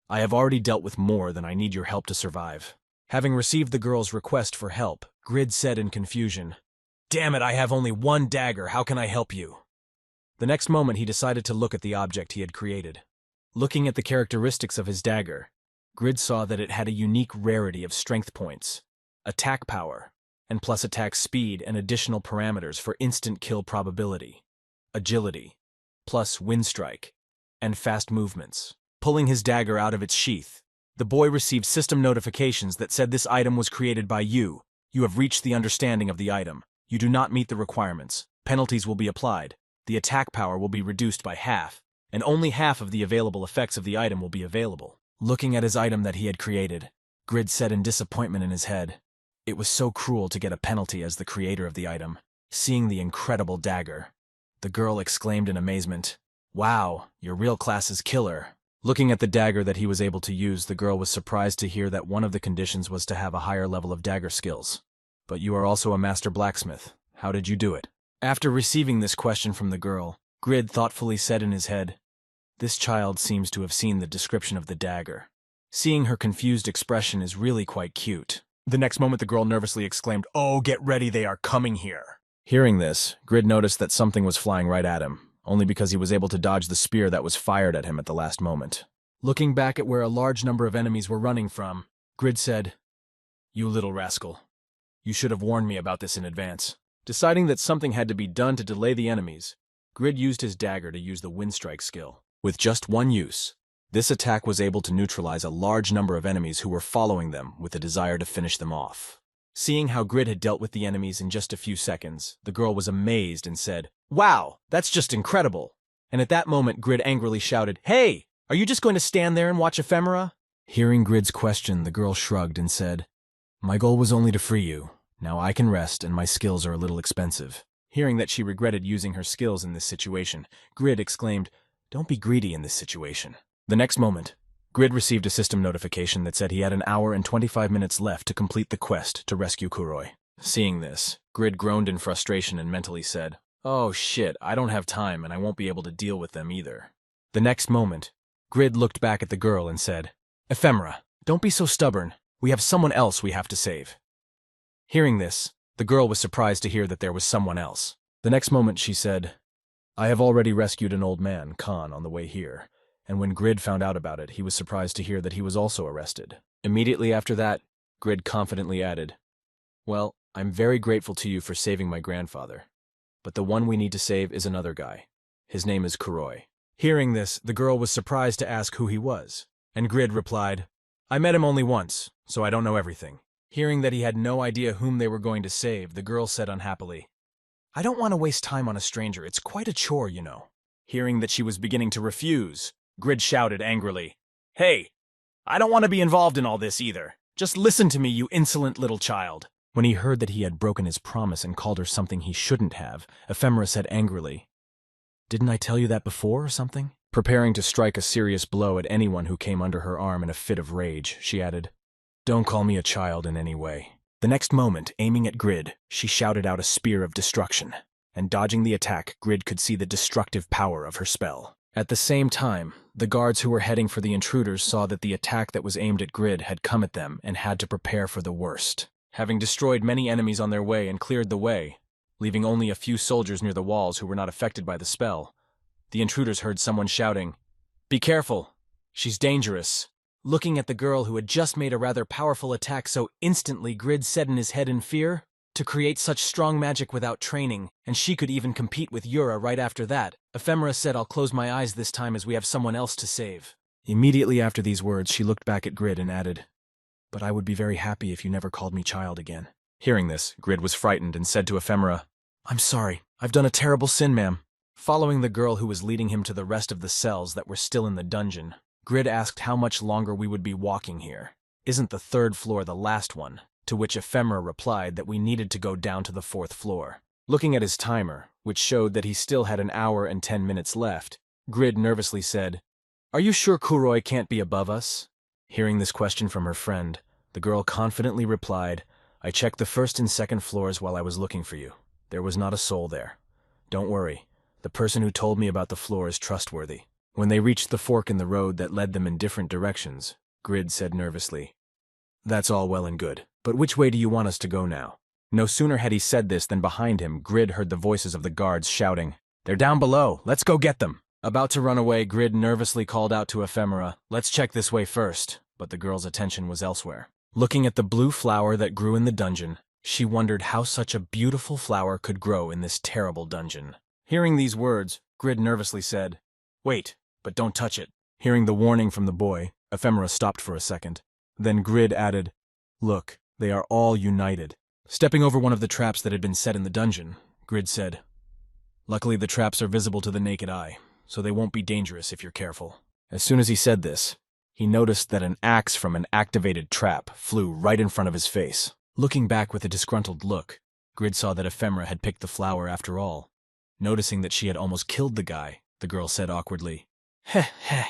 "I have already dealt with more than I need your help to survive." Having received the girl's request for help, Grid said in confusion, "Damn it, I have only one dagger, how can I help you?" The next moment he decided to look at the object he had created. Looking at the characteristics of his dagger, Grid saw that it had a unique rarity of strength points, attack power, and plus attack speed and additional parameters for instant kill probability, agility, plus wind strike, and fast movements. Pulling his dagger out of its sheath, the boy received system notifications that said this item was created by you. You have reached the understanding of the item. You do not meet the requirements. Penalties will be applied. The attack power will be reduced by half, and only half of the available effects of the item will be available. Looking at his item that he had created, Grid said in disappointment in his head, it was so cruel to get a penalty as the creator of the item. Seeing the incredible dagger, the girl exclaimed in amazement, "Wow, your real class is killer." Looking at the dagger that he was able to use, the girl was surprised to hear that one of the conditions was to have a higher level of dagger skills. But you are also a master blacksmith. How did you do it? After receiving this question from the girl, Grid thoughtfully said in his head, this child seems to have seen the description of the dagger. Seeing her confused expression is really quite cute. The next moment the girl nervously exclaimed, "Oh, get ready, they are coming here." Hearing this, Grid noticed that something was flying right at him, only because he was able to dodge the spear that was fired at him at the last moment. Looking back at where a large number of enemies were running from, Grid said, "You little rascal. You should have warned me about this in advance." Deciding that something had to be done to delay the enemies, Grid used his dagger to use the wind strike skill. With just one use, this attack was able to neutralize a large number of enemies who were following them with a desire to finish them off. Seeing how Grid had dealt with the enemies in just a few seconds, the girl was amazed and said, "Wow, that's just incredible." And at that moment, Grid angrily shouted, "Hey, are you just going to stand there and watch ephemera?" Hearing Grid's question, the girl shrugged and said, "My goal was only to free you. Now I can rest and my skills are a little expensive." Hearing that she regretted using her skills in this situation, Grid exclaimed, "Don't be greedy in this situation." The next moment, Grid received a system notification that said he had an hour and 25 minutes left to complete the quest to rescue Kuroi. Seeing this, Grid groaned in frustration and mentally said, "Oh shit, I don't have time and I won't be able to deal with them either." The next moment, Grid looked back at the girl and said, "Ephemera, don't be so stubborn. We have someone else we have to save." Hearing this, the girl was surprised to hear that there was someone else. The next moment she said, "I have already rescued an old man, Khan, on the way here." And when Grid found out about it, he was surprised to hear that he was also arrested. Immediately after that, Grid confidently added, "Well, I'm very grateful to you for saving my grandfather. But the one we need to save is another guy. His name is Kuroi." Hearing this, the girl was surprised to ask who he was. And Grid replied, "I met him only once, so I don't know everything." Hearing that he had no idea whom they were going to save, the girl said unhappily, "I don't want to waste time on a stranger. It's quite a chore, you know." Hearing that she was beginning to refuse, Grid shouted angrily, "Hey, I don't want to be involved in all this either. Just listen to me, you insolent little child." When he heard that he had broken his promise and called her something he shouldn't have, Ephemera said angrily, "Didn't I tell you that before or something?" Preparing to strike a serious blow at anyone who came under her arm in a fit of rage, she added, "Don't call me a child in any way." The next moment, aiming at Grid, she shouted out a spear of destruction, and dodging the attack, Grid could see the destructive power of her spell. At the same time, the guards who were heading for the intruders saw that the attack that was aimed at Grid had come at them and had to prepare for the worst. Having destroyed many enemies on their way and cleared the way, leaving only a few soldiers near the walls who were not affected by the spell, the intruders heard someone shouting, "Be careful, she's dangerous." Looking at the girl who had just made a rather powerful attack so instantly, Grid said in his head in fear, "To create such strong magic without training, and she could even compete with Yura right after that." Ephemera said, "I'll close my eyes this time as we have someone else to save." Immediately after these words, she looked back at Grid and added, "But I would be very happy if you never called me child again." Hearing this, Grid was frightened and said to Ephemera, "I'm sorry, I've done a terrible sin, ma'am." Following the girl who was leading him to the rest of the cells that were still in the dungeon, Grid asked how much longer we would be walking here. "Isn't the third floor the last one?" To which Ephemera replied that we needed to go down to the fourth floor. Looking at his timer, which showed that he still had an hour and 10 minutes left, Grid nervously said, "Are you sure Kuroi can't be above us?" Hearing this question from her friend, the girl confidently replied, "I checked the first and second floors while I was looking for you. There was not a soul there. Don't worry, the person who told me about the floor is trustworthy." When they reached the fork in the road that led them in different directions, Grid said nervously, "That's all well and good, but which way do you want us to go now?" No sooner had he said this than behind him, Grid heard the voices of the guards shouting, "They're down below, let's go get them." About to run away, Grid nervously called out to Ephemera, "Let's check this way first," but the girl's attention was elsewhere. Looking at the blue flower that grew in the dungeon, she wondered how such a beautiful flower could grow in this terrible dungeon. Hearing these words, Grid nervously said, "Wait, but don't touch it." Hearing the warning from the boy, Ephemera stopped for a second. Then Grid added, "Look, they are all united." Stepping over one of the traps that had been set in the dungeon, Grid said, "Luckily the traps are visible to the naked eye, so they won't be dangerous if you're careful." As soon as he said this, he noticed that an axe from an activated trap flew right in front of his face. Looking back with a disgruntled look, Grid saw that Ephemera had picked the flower after all. Noticing that she had almost killed the guy, the girl said awkwardly, "Heh heh."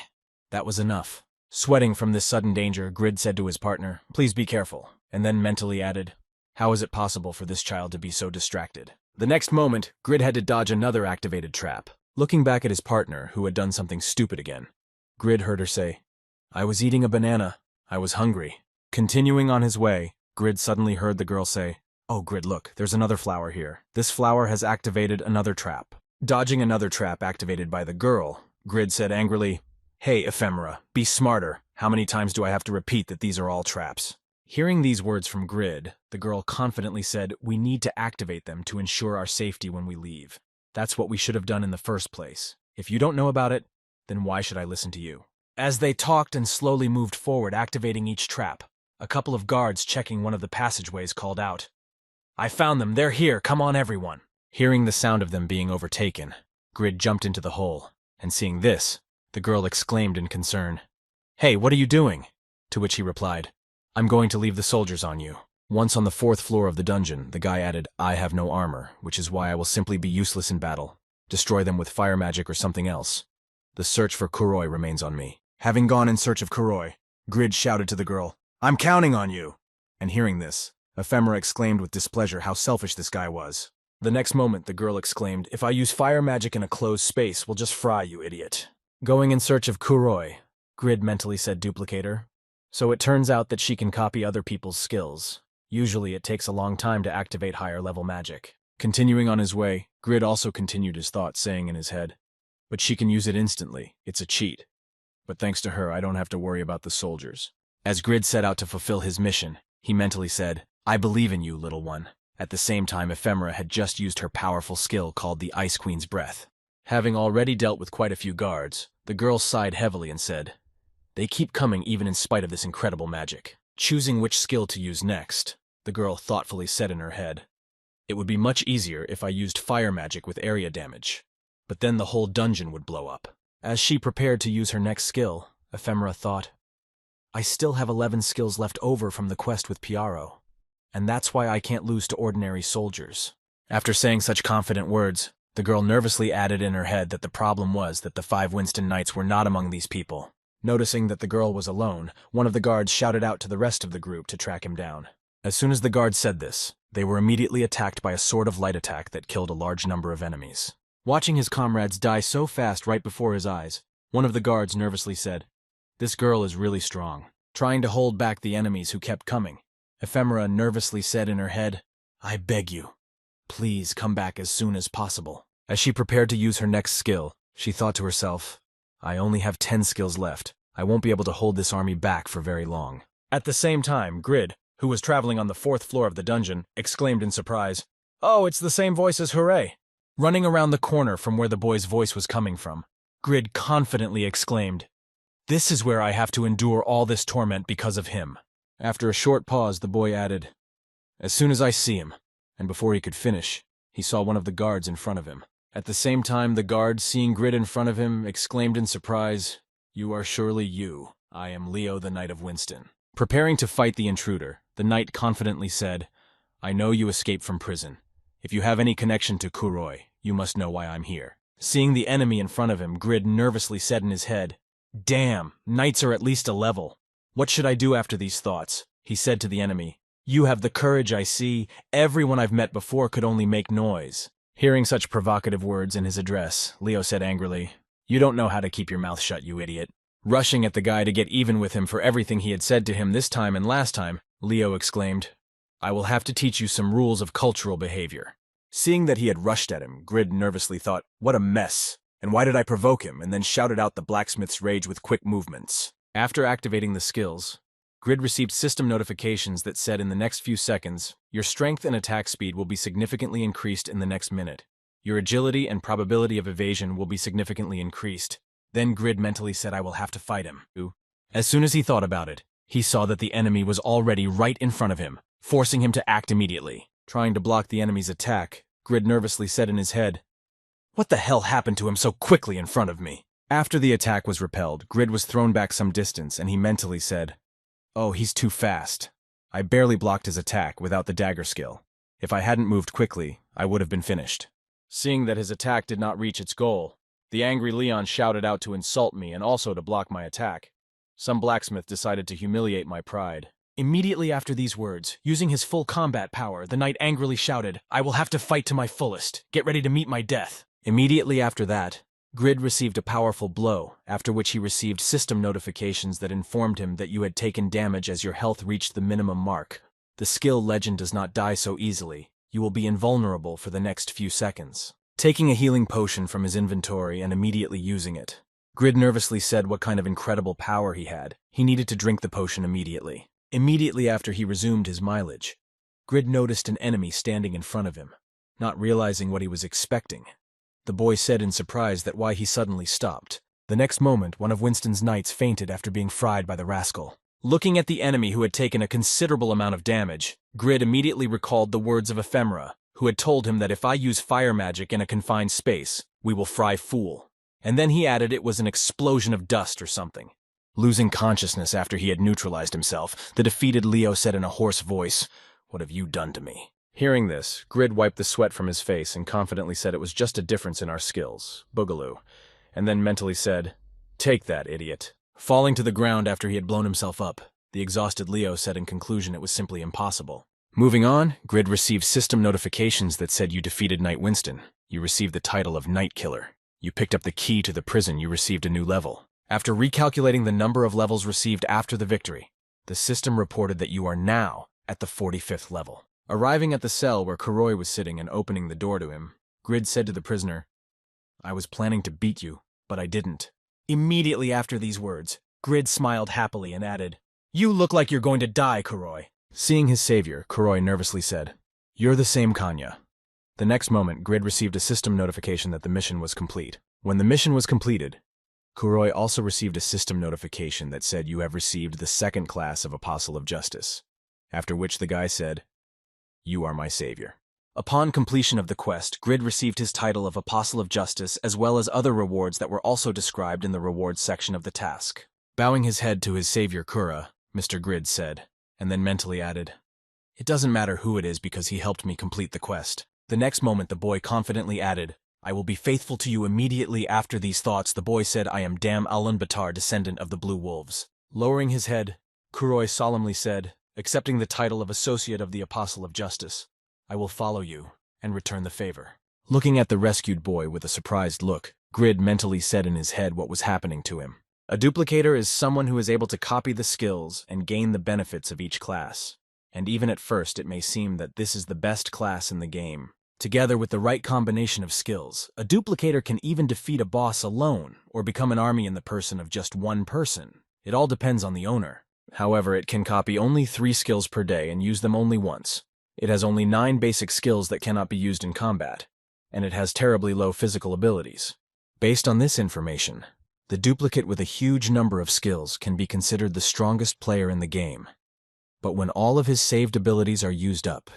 That was enough. Sweating from this sudden danger, Grid said to his partner, "Please be careful," and then mentally added, "How is it possible for this child to be so distracted?" The next moment, Grid had to dodge another activated trap. Looking back at his partner, who had done something stupid again, Grid heard her say, "I was eating a banana. I was hungry." Continuing on his way, Grid suddenly heard the girl say, "Oh, Grid, look, there's another flower here. This flower has activated another trap." Dodging another trap activated by the girl, Grid said angrily, "Hey, Ephemera, be smarter. How many times do I have to repeat that these are all traps?" Hearing these words from Grid, the girl confidently said, "We need to activate them to ensure our safety when we leave. That's what we should have done in the first place. If you don't know about it, then why should I listen to you?" As they talked and slowly moved forward, activating each trap, a couple of guards checking one of the passageways called out, "I found them. They're here. Come on, everyone." Hearing the sound of them being overtaken, Grid jumped into the hole, and seeing this, the girl exclaimed in concern, "Hey, what are you doing?" To which he replied, "I'm going to leave the soldiers on you." Once on the 4th floor of the dungeon, the guy added, "I have no armor, which is why I will simply be useless in battle. Destroy them with fire magic or something else. The search for Kuroi remains on me." Having gone in search of Kuroi, Grid shouted to the girl, "I'm counting on you!" And hearing this, Ephemera exclaimed with displeasure how selfish this guy was. The next moment, the girl exclaimed, "If I use fire magic in a closed space, we'll just fry, you idiot." Going in search of Kuroi, Grid mentally said duplicator. So it turns out that she can copy other people's skills. Usually it takes a long time to activate higher level magic. Continuing on his way, Grid also continued his thoughts, saying in his head, "But she can use it instantly. It's a cheat. But thanks to her, I don't have to worry about the soldiers." As Grid set out to fulfill his mission, he mentally said, "I believe in you, little one." At the same time, Ephemera had just used her powerful skill called the Ice Queen's Breath. Having already dealt with quite a few guards, the girl sighed heavily and said, "They keep coming even in spite of this incredible magic." Choosing which skill to use next, the girl thoughtfully said in her head, "It would be much easier if I used fire magic with area damage, but then the whole dungeon would blow up." As she prepared to use her next skill, Ephemera thought, "I still have 11 skills left over from the quest with Piaro, and that's why I can't lose to ordinary soldiers." After saying such confident words, the girl nervously added in her head that the problem was that the 5 Winston Knights were not among these people. Noticing that the girl was alone, one of the guards shouted out to the rest of the group to track him down. As soon as the guards said this, they were immediately attacked by a sword of light attack that killed a large number of enemies. Watching his comrades die so fast right before his eyes, one of the guards nervously said, "This girl is really strong." Trying to hold back the enemies who kept coming, Ephemera nervously said in her head, "I beg you, please come back as soon as possible." As she prepared to use her next skill, she thought to herself, "I only have 10 skills left. I won't be able to hold this army back for very long." At the same time, Grid, who was traveling on the 4th floor of the dungeon, exclaimed in surprise, "Oh, it's the same voice as Hooray!" Running around the corner from where the boy's voice was coming from, Grid confidently exclaimed, "This is where I have to endure all this torment because of him." After a short pause, the boy added, "As soon as I see him," and before he could finish, he saw one of the guards in front of him. At the same time, the guard, seeing Grid in front of him, exclaimed in surprise, "You are surely you. I am Leo, the Knight of Winston." Preparing to fight the intruder, the knight confidently said, "I know you escaped from prison. If you have any connection to Kuroi, you must know why I'm here." Seeing the enemy in front of him, Grid nervously said in his head, "Damn, knights are at least a level. What should I do after these thoughts?" He said to the enemy, "You have the courage, I see. Everyone I've met before could only make noise." Hearing such provocative words in his address, Leo said angrily, "You don't know how to keep your mouth shut, you idiot." Rushing at the guy to get even with him for everything he had said to him this time and last time, Leo exclaimed, "I will have to teach you some rules of cultural behavior." Seeing that he had rushed at him, Grid nervously thought, "What a mess, and why did I provoke him?" and then shouted out the blacksmith's rage with quick movements. After activating the skills, Grid received system notifications that said in the next few seconds, your strength and attack speed will be significantly increased in the next minute. Your agility and probability of evasion will be significantly increased. Then Grid mentally said, "I will have to fight him." As soon as he thought about it, he saw that the enemy was already right in front of him, forcing him to act immediately. Trying to block the enemy's attack, Grid nervously said in his head, "What the hell happened to him so quickly in front of me?" After the attack was repelled, Grid was thrown back some distance and he mentally said, "Oh, he's too fast. I barely blocked his attack without the dagger skill. If I hadn't moved quickly, I would have been finished." Seeing that his attack did not reach its goal, the angry Leon shouted out to insult me and also to block my attack. Some blacksmith decided to humiliate my pride. Immediately after these words, using his full combat power, the knight angrily shouted, "I will have to fight to my fullest. Get ready to meet my death." Immediately after that, Grid received a powerful blow, after which he received system notifications that informed him that you had taken damage as your health reached the minimum mark. The skill Legend does not die so easily. You will be invulnerable for the next few seconds. Taking a healing potion from his inventory and immediately using it, Grid nervously said what kind of incredible power he had. He needed to drink the potion immediately. Immediately after he resumed his mileage, Grid noticed an enemy standing in front of him. Not realizing what he was expecting, the boy said in surprise that why he suddenly stopped. The next moment, one of Winston's knights fainted after being fried by the rascal. Looking at the enemy who had taken a considerable amount of damage, Grid immediately recalled the words of Ephemera, who had told him that if I use fire magic in a confined space, we will fry fool. And then he added it was an explosion of dust or something. Losing consciousness after he had neutralized himself, the defeated Leo said in a hoarse voice, "What have you done to me?" Hearing this, Grid wiped the sweat from his face and confidently said it was just a difference in our skills, Boogaloo, and then mentally said, "Take that, idiot." Falling to the ground after he had blown himself up, the exhausted Leo said in conclusion it was simply impossible. Moving on, Grid received system notifications that said you defeated Knight Winston. You received the title of Night Killer. You picked up the key to the prison. You received a new level. After recalculating the number of levels received after the victory, the system reported that you are now at the 45th level. Arriving at the cell where Kuroi was sitting and opening the door to him, Grid said to the prisoner, "I was planning to beat you, but I didn't." Immediately after these words, Grid smiled happily and added, "You look like you're going to die, Kuroi." Seeing his savior, Kuroi nervously said, "You're the same Kanya." The next moment, Grid received a system notification that the mission was complete. When the mission was completed, Kuroi also received a system notification that said you have received the second class of Apostle of Justice, after which the guy said, "You are my savior." Upon completion of the quest, Grid received his title of Apostle of Justice as well as other rewards that were also described in the rewards section of the task. Bowing his head to his savior Kura, Mr. Grid said, and then mentally added, "It doesn't matter who it is because he helped me complete the quest." The next moment the boy confidently added, "I will be faithful to you." Immediately after these thoughts, the boy said, "I am Dam Alan-Batar, descendant of the Blue Wolves." Lowering his head, Kuroi solemnly said, accepting the title of Associate of the Apostle of Justice, "I will follow you and return the favor." Looking at the rescued boy with a surprised look, Grid mentally said in his head what was happening to him. A duplicator is someone who is able to copy the skills and gain the benefits of each class. And even at first it may seem that this is the best class in the game. Together with the right combination of skills, a duplicator can even defeat a boss alone or become an army in the person of just one person. It all depends on the owner. However, it can copy only 3 skills per day and use them only once. It has only 9 basic skills that cannot be used in combat, and it has terribly low physical abilities. Based on this information, the duplicate with a huge number of skills can be considered the strongest player in the game. But when all of his saved abilities are used up,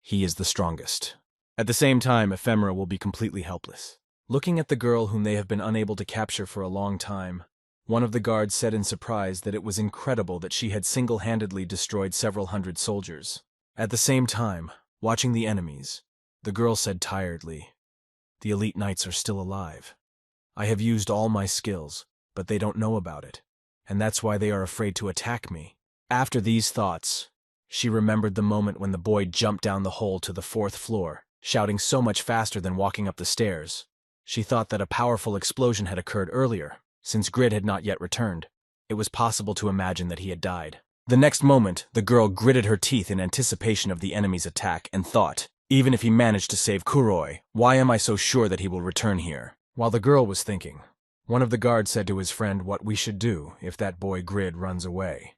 he is the strongest. At the same time, Ephemera will be completely helpless. Looking at the girl whom they have been unable to capture for a long time, one of the guards said in surprise that it was incredible that she had single-handedly destroyed several hundred soldiers. At the same time, watching the enemies, the girl said tiredly, "The elite knights are still alive. I have used all my skills, but they don't know about it, and that's why they are afraid to attack me." After these thoughts, she remembered the moment when the boy jumped down the hole to the 4th floor, shouting so much faster than walking up the stairs. She thought that a powerful explosion had occurred earlier. Since Grid had not yet returned, it was possible to imagine that he had died. The next moment, the girl gritted her teeth in anticipation of the enemy's attack and thought, "Even if he managed to save Kuroi, why am I so sure that he will return here?" While the girl was thinking, one of the guards said to his friend what we should do if that boy Grid runs away.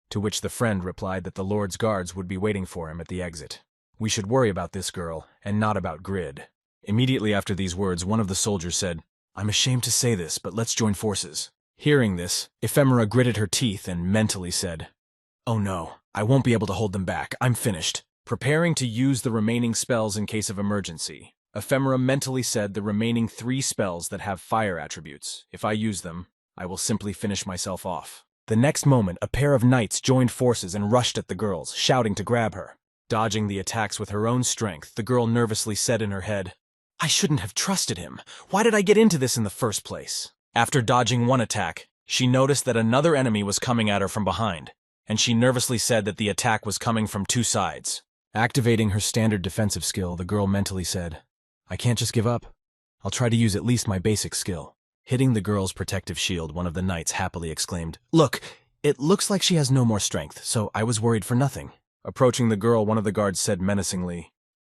To which the friend replied that the Lord's guards would be waiting for him at the exit. "We should worry about this girl, and not about Grid." Immediately after these words, one of the soldiers said, "I'm ashamed to say this, but let's join forces." Hearing this, Ephemera gritted her teeth and mentally said, "Oh no, I won't be able to hold them back. I'm finished." Preparing to use the remaining spells in case of emergency, Ephemera mentally said the remaining 3 spells that have fire attributes. If I use them, I will simply finish myself off. The next moment, a pair of knights joined forces and rushed at the girls, shouting to grab her. Dodging the attacks with her own strength, the girl nervously said in her head, I shouldn't have trusted him. Why did I get into this in the first place? After dodging one attack, she noticed that another enemy was coming at her from behind, and she nervously said that the attack was coming from 2 sides. Activating her standard defensive skill, the girl mentally said, I can't just give up. I'll try to use at least my basic skill. Hitting the girl's protective shield, one of the knights happily exclaimed, Look, it looks like she has no more strength, so I was worried for nothing. Approaching the girl, one of the guards said menacingly,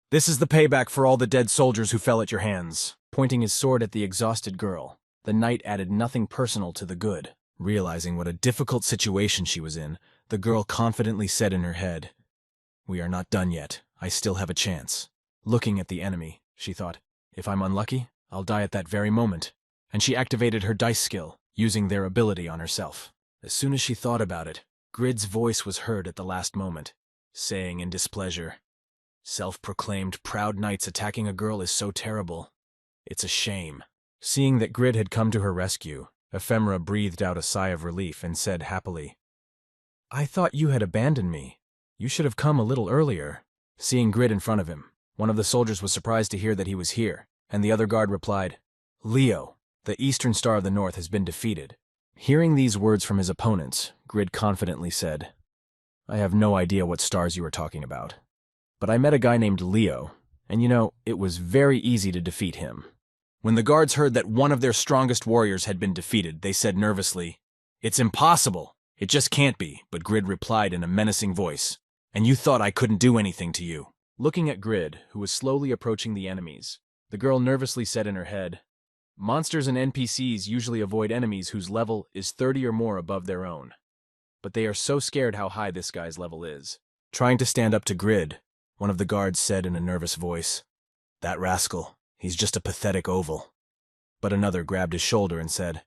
This is the payback for all the dead soldiers who fell at your hands. Pointing his sword at the exhausted girl, the knight added nothing personal to the good. Realizing what a difficult situation she was in, the girl confidently said in her head, We are not done yet. I still have a chance. Looking at the enemy, she thought, If I'm unlucky, I'll die at that very moment. And she activated her dice skill, using their ability on herself. As soon as she thought about it, Grid's voice was heard at the last moment, saying in displeasure, Self-proclaimed proud knights attacking a girl is so terrible. It's a shame. Seeing that Grid had come to her rescue, Ephemera breathed out a sigh of relief and said happily, I thought you had abandoned me. You should have come a little earlier. Seeing Grid in front of him, one of the soldiers was surprised to hear that he was here, and the other guard replied, Leo, the Eastern Star of the North has been defeated. Hearing these words from his opponents, Grid confidently said, I have no idea what stars you are talking about. But I met a guy named Leo, and it was very easy to defeat him. When the guards heard that one of their strongest warriors had been defeated, they said nervously, It's impossible. It just can't be. But Grid replied in a menacing voice, And you thought I couldn't do anything to you. Looking at Grid, who was slowly approaching the enemies, the girl nervously said in her head, Monsters and NPCs usually avoid enemies whose level is 30 or more above their own. But they are so scared how high this guy's level is. Trying to stand up to Grid, one of the guards said in a nervous voice, That rascal, he's just a pathetic oval. But another grabbed his shoulder and said,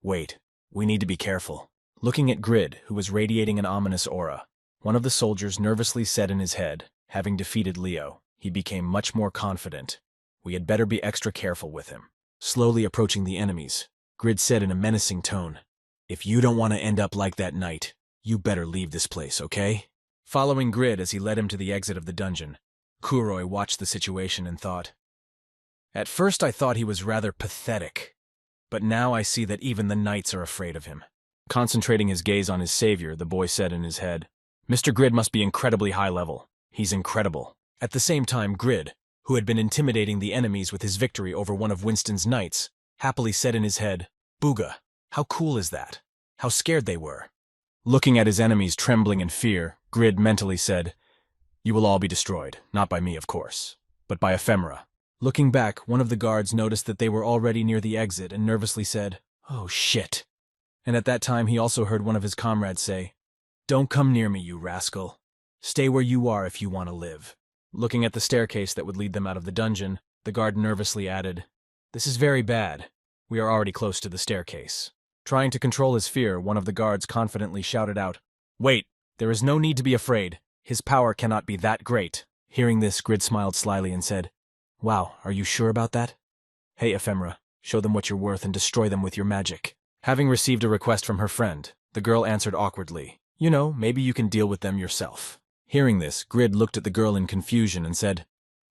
Wait, we need to be careful. Looking at Grid, who was radiating an ominous aura, one of the soldiers nervously said in his head, having defeated Leo, he became much more confident. We had better be extra careful with him. Slowly approaching the enemies, Grid said in a menacing tone, If you don't want to end up like that knight, you better leave this place, okay? Following Grid as he led him to the exit of the dungeon, Kuroi watched the situation and thought, At first I thought he was rather pathetic, but now I see that even the knights are afraid of him. Concentrating his gaze on his savior, the boy said in his head, Mr. Grid must be incredibly high level. He's incredible. At the same time, Grid, who had been intimidating the enemies with his victory over one of Winston's knights, happily said in his head, Booga, how cool is that? How scared they were. Looking at his enemies trembling in fear, Grid mentally said, You will all be destroyed, not by me, of course, but by Ephemera. Looking back, one of the guards noticed that they were already near the exit and nervously said, Oh shit. And at that time he also heard one of his comrades say, Don't come near me, you rascal. Stay where you are if you want to live. Looking at the staircase that would lead them out of the dungeon, the guard nervously added, This is very bad. We are already close to the staircase. Trying to control his fear, one of the guards confidently shouted out, Wait, there is no need to be afraid. His power cannot be that great. Hearing this, Grid smiled slyly and said, Wow, are you sure about that? Hey, Ephemera, show them what you're worth and destroy them with your magic. Having received a request from her friend, the girl answered awkwardly, Maybe you can deal with them yourself. Hearing this, Grid looked at the girl in confusion and said,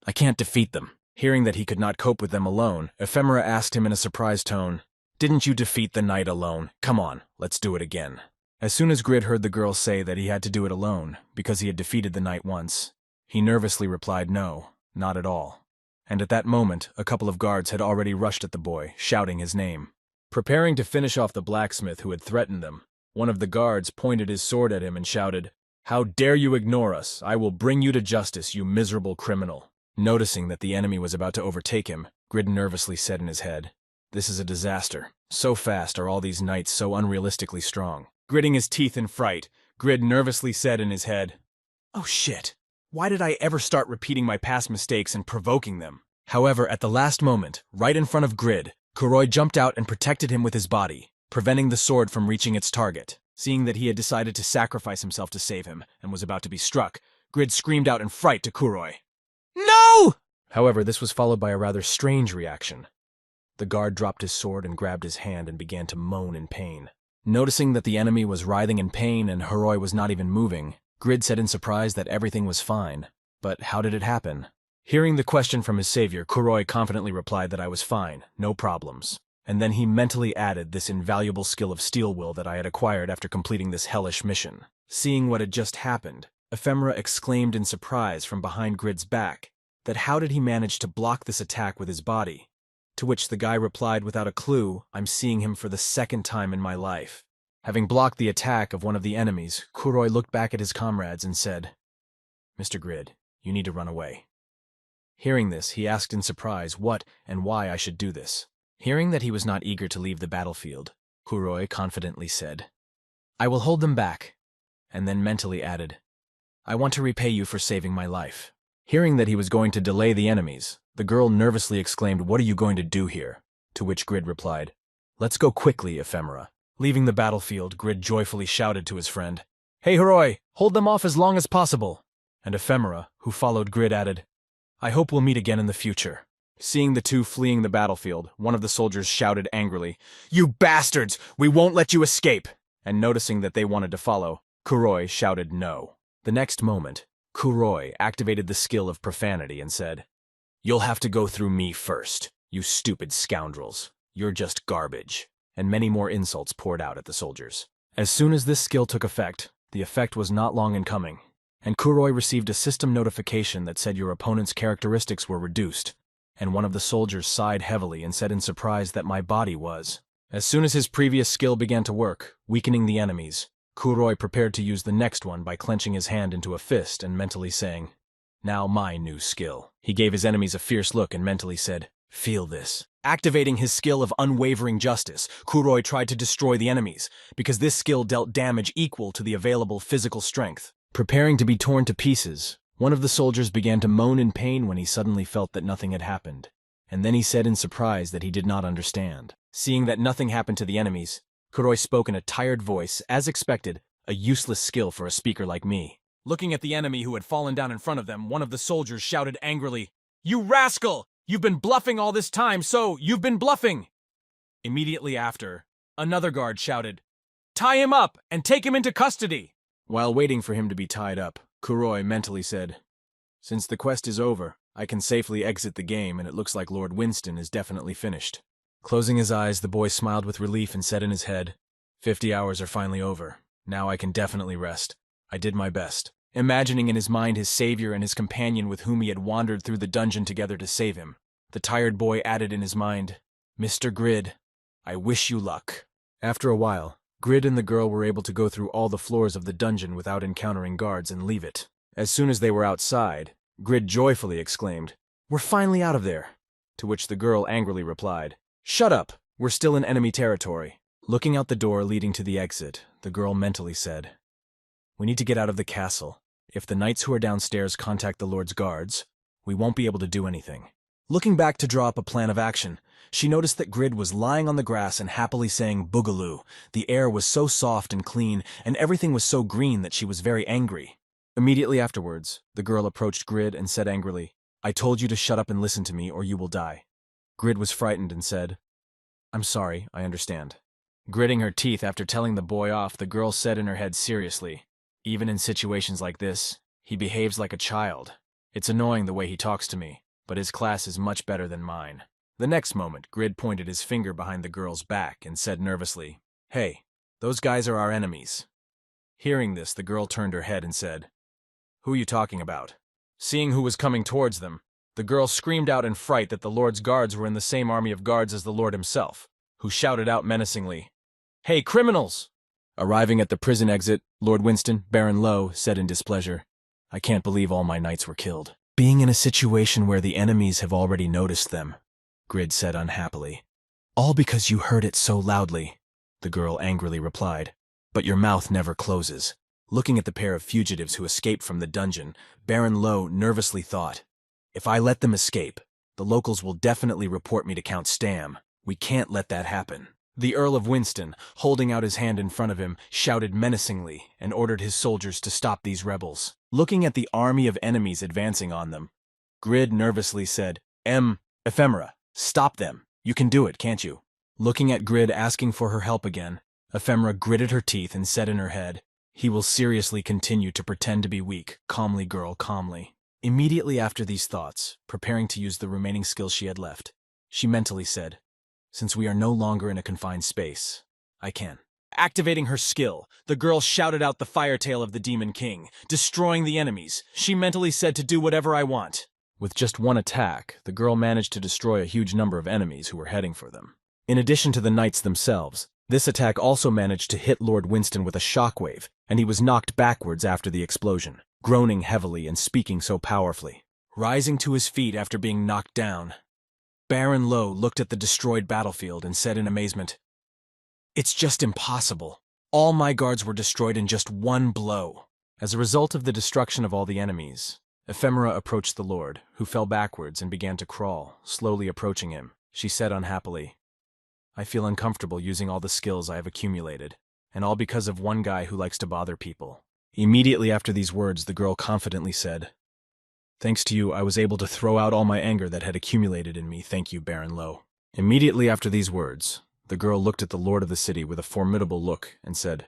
I can't defeat them. Hearing that he could not cope with them alone, Ephemera asked him in a surprised tone, Didn't you defeat the knight alone? Come on, let's do it again. As soon as Grid heard the girl say that he had to do it alone, because he had defeated the knight once, he nervously replied no, not at all. And at that moment, a couple of guards had already rushed at the boy, shouting his name. Preparing to finish off the blacksmith who had threatened them, one of the guards pointed his sword at him and shouted, How dare you ignore us? I will bring you to justice, you miserable criminal. Noticing that the enemy was about to overtake him, Grid nervously said in his head, This is a disaster. So fast are all these knights so unrealistically strong. Gritting his teeth in fright, Grid nervously said in his head, Oh shit, why did I ever start repeating my past mistakes and provoking them? However, at the last moment, right in front of Grid, Kuroi jumped out and protected him with his body, preventing the sword from reaching its target. Seeing that he had decided to sacrifice himself to save him and was about to be struck, Grid screamed out in fright to Kuroi, No! However, this was followed by a rather strange reaction. The guard dropped his sword and grabbed his hand and began to moan in pain. Noticing that the enemy was writhing in pain and Heroi was not even moving, Grid said in surprise that everything was fine. But how did it happen? Hearing the question from his savior, Kuroi confidently replied that I was fine, no problems. And then he mentally added this invaluable skill of steel will that I had acquired after completing this hellish mission. Seeing what had just happened, Ephemera exclaimed in surprise from behind Grid's back that how did he manage to block this attack with his body? To which the guy replied without a clue, I'm seeing him for the second time in my life. Having blocked the attack of one of the enemies, Kuroi looked back at his comrades and said, Mr. Grid, you need to run away. Hearing this, he asked in surprise what and why I should do this. Hearing that he was not eager to leave the battlefield, Kuroi confidently said, I will hold them back, and then mentally added, I want to repay you for saving my life. Hearing that he was going to delay the enemies, the girl nervously exclaimed, What are you going to do here? To which Grid replied, Let's go quickly, Ephemera. Leaving the battlefield, Grid joyfully shouted to his friend, Hey, Heroi, hold them off as long as possible. And Ephemera, who followed Grid, added, I hope we'll meet again in the future. Seeing the two fleeing the battlefield, one of the soldiers shouted angrily, You bastards! We won't let you escape! And noticing that they wanted to follow, Kuroi shouted no. The next moment, Kuroi activated the skill of profanity and said, You'll have to go through me first, you stupid scoundrels. You're just garbage. And many more insults poured out at the soldiers. As soon as this skill took effect, the effect was not long in coming, and Kuroi received a system notification that said your opponent's characteristics were reduced, and one of the soldiers sighed heavily and said in surprise that my body was. As soon as his previous skill began to work, weakening the enemies, Kuroi prepared to use the next one by clenching his hand into a fist and mentally saying, Now my new skill. He gave his enemies a fierce look and mentally said, Feel this. Activating his skill of unwavering justice, Kuroi tried to destroy the enemies, because this skill dealt damage equal to the available physical strength. Preparing to be torn to pieces, one of the soldiers began to moan in pain when he suddenly felt that nothing had happened. And then he said in surprise that he did not understand. Seeing that nothing happened to the enemies, Kuroi spoke in a tired voice, as expected, a useless skill for a speaker like me. Looking at the enemy who had fallen down in front of them, one of the soldiers shouted angrily, You rascal! You've been bluffing all this time, so you've been bluffing! Immediately after, another guard shouted, Tie him up and take him into custody! While waiting for him to be tied up, Kuroi mentally said, Since the quest is over, I can safely exit the game and it looks like Lord Winston is definitely finished. Closing his eyes, the boy smiled with relief and said in his head, 50 hours are finally over. Now I can definitely rest. I did my best. Imagining in his mind his savior and his companion with whom he had wandered through the dungeon together to save him, the tired boy added in his mind, Mr. Grid, I wish you luck. After a while, Grid and the girl were able to go through all the floors of the dungeon without encountering guards and leave it. As soon as they were outside, Grid joyfully exclaimed, We're finally out of there! To which the girl angrily replied, Shut up! We're still in enemy territory. Looking out the door leading to the exit, the girl mentally said, We need to get out of the castle. If the knights who are downstairs contact the Lord's guards, we won't be able to do anything. Looking back to draw up a plan of action, she noticed that Grid was lying on the grass and happily saying boogaloo. The air was so soft and clean, and everything was so green that she was very angry. Immediately afterwards, the girl approached Grid and said angrily, I told you to shut up and listen to me, or you will die. Grid was frightened and said, I'm sorry, I understand. Gritting her teeth after telling the boy off, the girl said in her head seriously, Even in situations like this, he behaves like a child. It's annoying the way he talks to me, but his class is much better than mine. The next moment, Grid pointed his finger behind the girl's back and said nervously, Hey, those guys are our enemies. Hearing this, the girl turned her head and said, Who are you talking about? Seeing who was coming towards them, the girl screamed out in fright that the Lord's guards were in the same army of guards as the Lord himself, who shouted out menacingly, Hey, criminals! Arriving at the prison exit, Lord Winston, Baron Lowe, said in displeasure, I can't believe all my knights were killed. Being in a situation where the enemies have already noticed them, Grid said unhappily. All because you heard it so loudly, the girl angrily replied. But your mouth never closes. Looking at the pair of fugitives who escaped from the dungeon, Baron Lowe nervously thought, If I let them escape, the locals will definitely report me to Count Stam. We can't let that happen. The Earl of Winston, holding out his hand in front of him, shouted menacingly and ordered his soldiers to stop these rebels. Looking at the army of enemies advancing on them, Grid nervously said, Ephemera, stop them. You can do it, can't you? Looking at Grid asking for her help again, Ephemera gritted her teeth and said in her head, he will seriously continue to pretend to be weak. Calmly, girl, calmly. Immediately after these thoughts, preparing to use the remaining skills she had left, she mentally said, since we are no longer in a confined space, I can. Activating her skill, the girl shouted out the fire tail of the Demon King, destroying the enemies. She mentally said to do whatever I want. With just one attack, the girl managed to destroy a huge number of enemies who were heading for them. In addition to the knights themselves, this attack also managed to hit Lord Winston with a shockwave, and he was knocked backwards after the explosion, groaning heavily and speaking so powerfully. Rising to his feet after being knocked down, Baron Lo looked at the destroyed battlefield and said in amazement, it's just impossible. All my guards were destroyed in just one blow. As a result of the destruction of all the enemies, Ephemera approached the Lord, who fell backwards and began to crawl, slowly approaching him. She said unhappily, I feel uncomfortable using all the skills I have accumulated, and all because of one guy who likes to bother people. Immediately after these words, the girl confidently said, thanks to you, I was able to throw out all my anger that had accumulated in me. Thank you, Baron Lo. Immediately after these words, the girl looked at the lord of the city with a formidable look and said,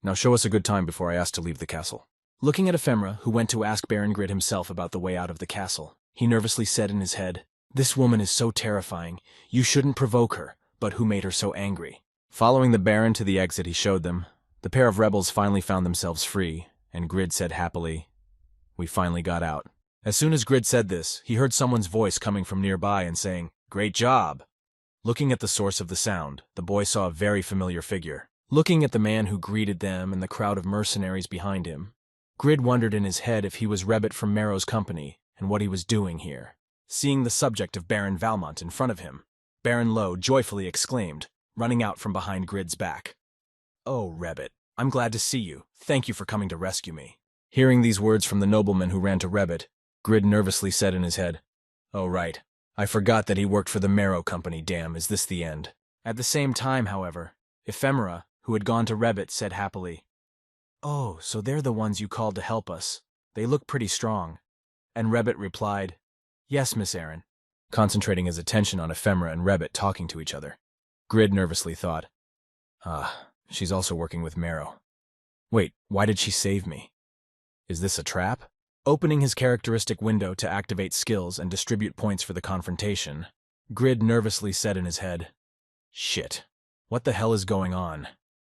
now show us a good time before I ask to leave the castle. Looking at Ephemera, who went to ask Baron Grid himself about the way out of the castle, he nervously said in his head, this woman is so terrifying. You shouldn't provoke her, but who made her so angry? Following the Baron to the exit he showed them, the pair of rebels finally found themselves free, and Grid said happily, we finally got out. As soon as Grid said this, he heard someone's voice coming from nearby and saying, great job. Looking at the source of the sound, the boy saw a very familiar figure. Looking at the man who greeted them and the crowd of mercenaries behind him, Grid wondered in his head if he was Rebbit from Marrow's company and what he was doing here. Seeing the subject of Baron Valmont in front of him, Baron Lo joyfully exclaimed, running out from behind Grid's back. Oh, Rebbit, I'm glad to see you. Thank you for coming to rescue me. Hearing these words from the nobleman who ran to Rebbit, Grid nervously said in his head, oh right, I forgot that he worked for the Marrow Company, damn, is this the end? At the same time, however, Ephemera, who had gone to Rebbit, said happily, oh, so they're the ones you called to help us. They look pretty strong. And Rebbit replied, yes, Miss Aaron, concentrating his attention on Ephemera and Rebbit talking to each other. Grid nervously thought, she's also working with Marrow. Wait, why did she save me? Is this a trap? Opening his characteristic window to activate skills and distribute points for the confrontation, Grid nervously said in his head, shit, what the hell is going on?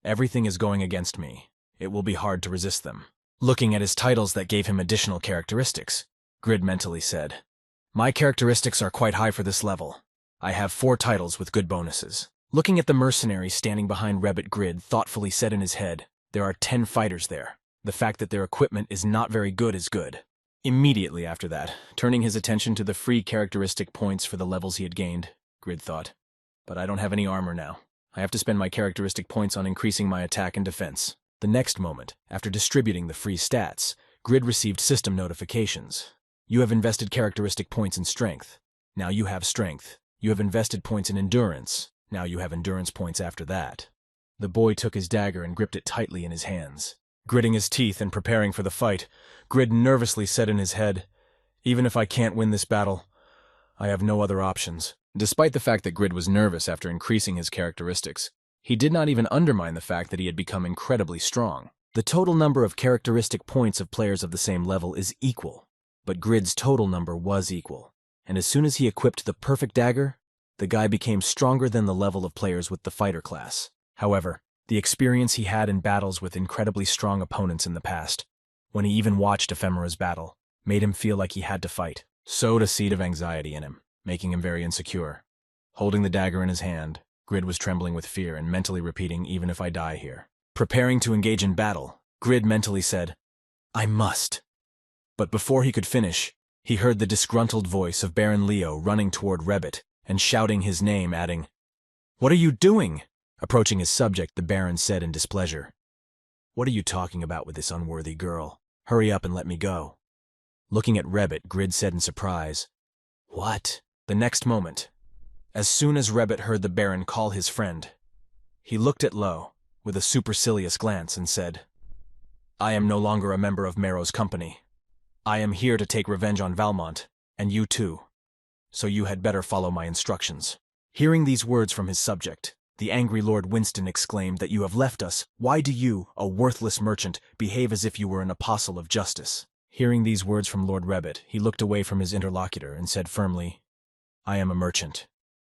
Everything is going against me. It will be hard to resist them. Looking at his titles that gave him additional characteristics, Grid mentally said, my characteristics are quite high for this level. I have 4 titles with good bonuses. Looking at the mercenary standing behind Rebbit, Grid thoughtfully said in his head, there are 10 fighters there. The fact that their equipment is not very good is good. Immediately after that, turning his attention to the free characteristic points for the levels he had gained, Grid thought, but I don't have any armor now. I have to spend my characteristic points on increasing my attack and defense. The next moment, after distributing the free stats, Grid received system notifications. You have invested characteristic points in strength. Now you have strength. You have invested points in endurance. Now you have endurance points after that. The boy took his dagger and gripped it tightly in his hands. Gritting his teeth and preparing for the fight, Grid nervously said in his head, even if I can't win this battle, I have no other options. Despite the fact that Grid was nervous after increasing his characteristics, he did not even undermine the fact that he had become incredibly strong. The total number of characteristic points of players of the same level is equal, but Grid's total number was equal, and as soon as he equipped the perfect dagger, the guy became stronger than the level of players with the fighter class. However, the experience he had in battles with incredibly strong opponents in the past, when he even watched Ephemera's battle, made him feel like he had to fight, sowed a seed of anxiety in him, making him very insecure. Holding the dagger in his hand, Grid was trembling with fear and mentally repeating, even if I die here. Preparing to engage in battle, Grid mentally said, I must. But before he could finish, he heard the disgruntled voice of Baron Leo running toward Rebbit and shouting his name, adding, what are you doing? Approaching his subject, the Baron said in displeasure, what are you talking about with this unworthy girl? Hurry up and let me go. Looking at Rebbit, Grid said in surprise, what? The next moment, as soon as Rebbit heard the Baron call his friend, he looked at Lo with a supercilious glance and said, I am no longer a member of Marrow's company. I am here to take revenge on Valmont And you too. So you had better follow my instructions. Hearing these words from his subject, the angry Lord Winston exclaimed that you have left us. Why do you, a worthless merchant, behave as if you were an apostle of justice? Hearing these words from Lord Rebbit, he looked away from his interlocutor and said firmly, I am a merchant,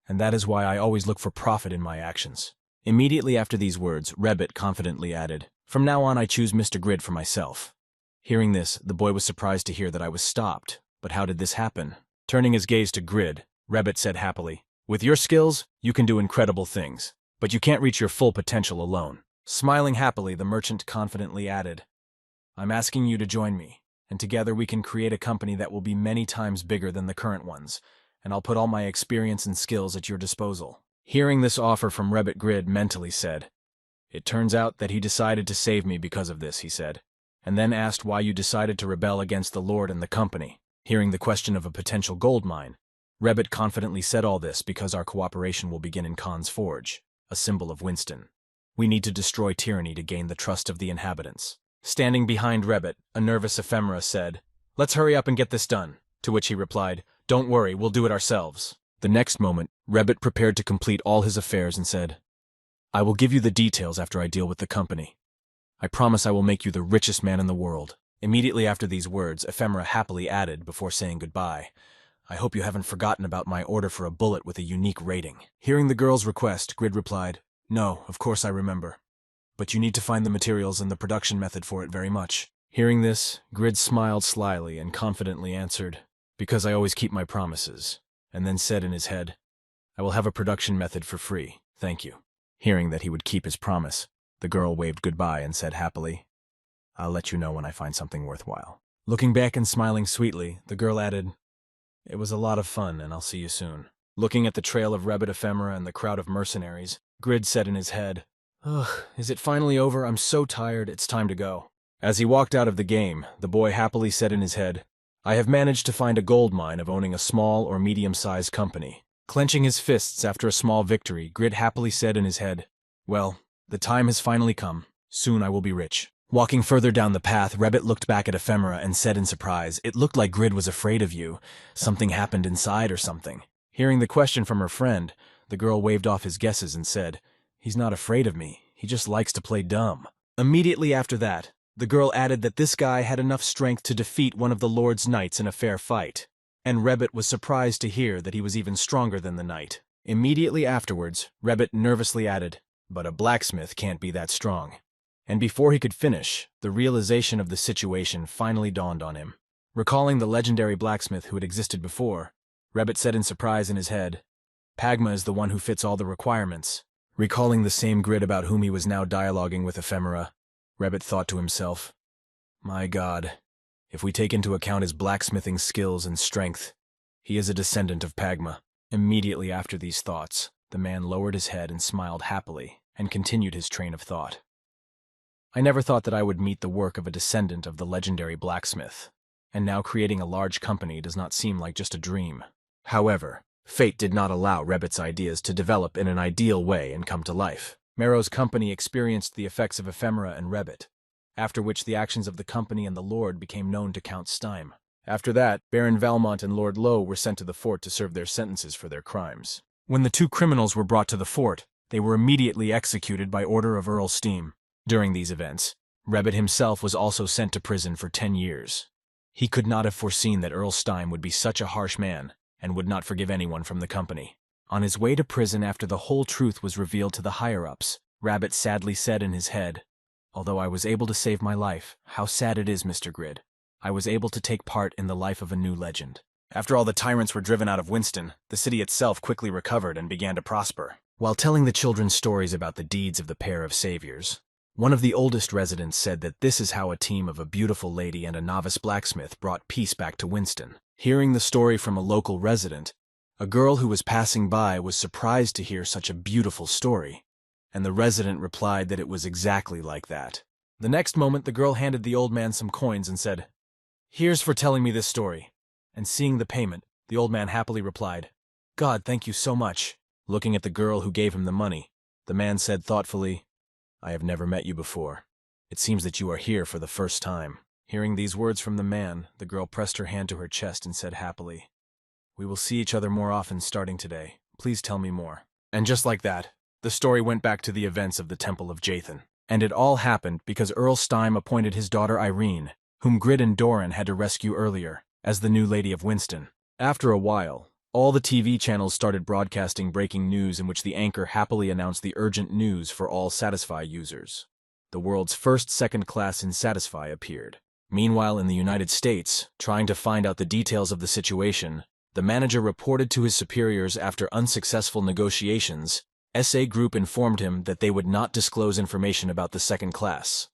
and that is why I always look for profit in my actions. Immediately after these words, Rebbit confidently added, From now on I choose Mr. Grid for myself. Hearing this, the boy was surprised to hear that I was stopped. But how did this happen? Turning his gaze to Grid, Rebbit said happily, With your skills, you can do incredible things, but you can't reach your full potential alone. Smiling happily, the merchant confidently added, I'm asking you to join me, and together we can create a company that will be many times bigger than the current ones, and I'll put all my experience and skills at your disposal. Hearing this offer from Rebbit, Grid mentally said, It turns out that he decided to save me because of this, he said, and then asked why you decided to rebel against the Lord and the company. Hearing the question of a potential gold mine, Rebbit confidently said all this because our cooperation will begin in Khan's Forge, a symbol of Winston. We need to destroy tyranny to gain the trust of the inhabitants. Standing behind Rebbit, a nervous ephemera said, Let's hurry up and get this done, to which he replied, Don't worry, we'll do it ourselves. The next moment, Rebbit prepared to complete all his affairs and said, I will give you the details after I deal with the company. I promise I will make you the richest man in the world. Immediately after these words, Ephemera happily added, before saying goodbye, I hope you haven't forgotten about my order for a bullet with a unique rating. Hearing the girl's request, Grid replied, No, of course I remember. But you need to find the materials and the production method for it very much. Hearing this, Grid smiled slyly and confidently answered, Because I always keep my promises, and then said in his head, I will have a production method for free, thank you. Hearing that he would keep his promise, the girl waved goodbye and said happily, I'll let you know when I find something worthwhile. Looking back and smiling sweetly, the girl added, It was a lot of fun, and I'll see you soon. Looking at the trail of Rebbit Ephemera and the crowd of mercenaries, Grid said in his head, Ugh, is it finally over? I'm so tired, it's time to go. As he walked out of the game, the boy happily said in his head, I have managed to find a gold mine of owning a small or medium-sized company. Clenching his fists after a small victory, Grid happily said in his head, Well, the time has finally come. Soon I will be rich. Walking further down the path, Rebbit looked back at Ephemera and said in surprise, It looked like Grid was afraid of you. Something happened inside or something. Hearing the question from her friend, the girl waved off his guesses and said, He's not afraid of me. He just likes to play dumb. Immediately after that, the girl added that this guy had enough strength to defeat one of the Lord's knights in a fair fight. And Rebbit was surprised to hear that he was even stronger than the knight. Immediately afterwards, Rebbit nervously added, But a blacksmith can't be that strong. And before he could finish, the realization of the situation finally dawned on him. Recalling the legendary blacksmith who had existed before, Rebbit said in surprise in his head, Pagma is the one who fits all the requirements. Recalling the same Grid about whom he was now dialoguing with Ephemera, Rebbit thought to himself, My God, if we take into account his blacksmithing skills and strength, he is a descendant of Pagma. Immediately after these thoughts, the man lowered his head and smiled happily, and continued his train of thought. I never thought that I would meet the work of a descendant of the legendary blacksmith, and now creating a large company does not seem like just a dream. However, fate did not allow Rebbit's ideas to develop in an ideal way and come to life. Marrow's company experienced the effects of Ephemera and Rebbit, after which the actions of the company and the Lord became known to Count Steim. After that, Baron Valmont and Lord Lowe were sent to the fort to serve their sentences for their crimes. When the two criminals were brought to the fort, they were immediately executed by order of Earl Steam. During these events, Rebbit himself was also sent to prison for 10 years. He could not have foreseen that Earl Steim would be such a harsh man and would not forgive anyone from the company. On his way to prison after the whole truth was revealed to the higher-ups, Rabbit sadly said in his head, Although I was able to save my life, how sad it is, Mr. Grid. I was able to take part in the life of a new legend. After all the tyrants were driven out of Winston, the city itself quickly recovered and began to prosper. While telling the children stories about the deeds of the pair of saviors, one of the oldest residents said that this is how a team of a beautiful lady and a novice blacksmith brought peace back to Winston. Hearing the story from a local resident, a girl who was passing by was surprised to hear such a beautiful story, and the resident replied that it was exactly like that. The next moment, the girl handed the old man some coins and said, Here's for telling me this story. And seeing the payment, the old man happily replied, God, thank you so much. Looking at the girl who gave him the money, the man said thoughtfully, I have never met you before. It seems that you are here for the first time. Hearing these words from the man, the girl pressed her hand to her chest and said happily, "We will see each other more often starting today. Please tell me more." And just like that, the story went back to the events of the Temple of Jathan. And it all happened because Earl Stein appointed his daughter Irene, whom Grid and Doran had to rescue earlier, as the new Lady of Winston. After a while, all the TV channels started broadcasting breaking news in which the anchor happily announced the urgent news for all Satisfy users. The world's first second class in Satisfy appeared. Meanwhile, in the United States, trying to find out the details of the situation, the manager reported to his superiors after unsuccessful negotiations. SA Group informed him that they would not disclose information about the second class.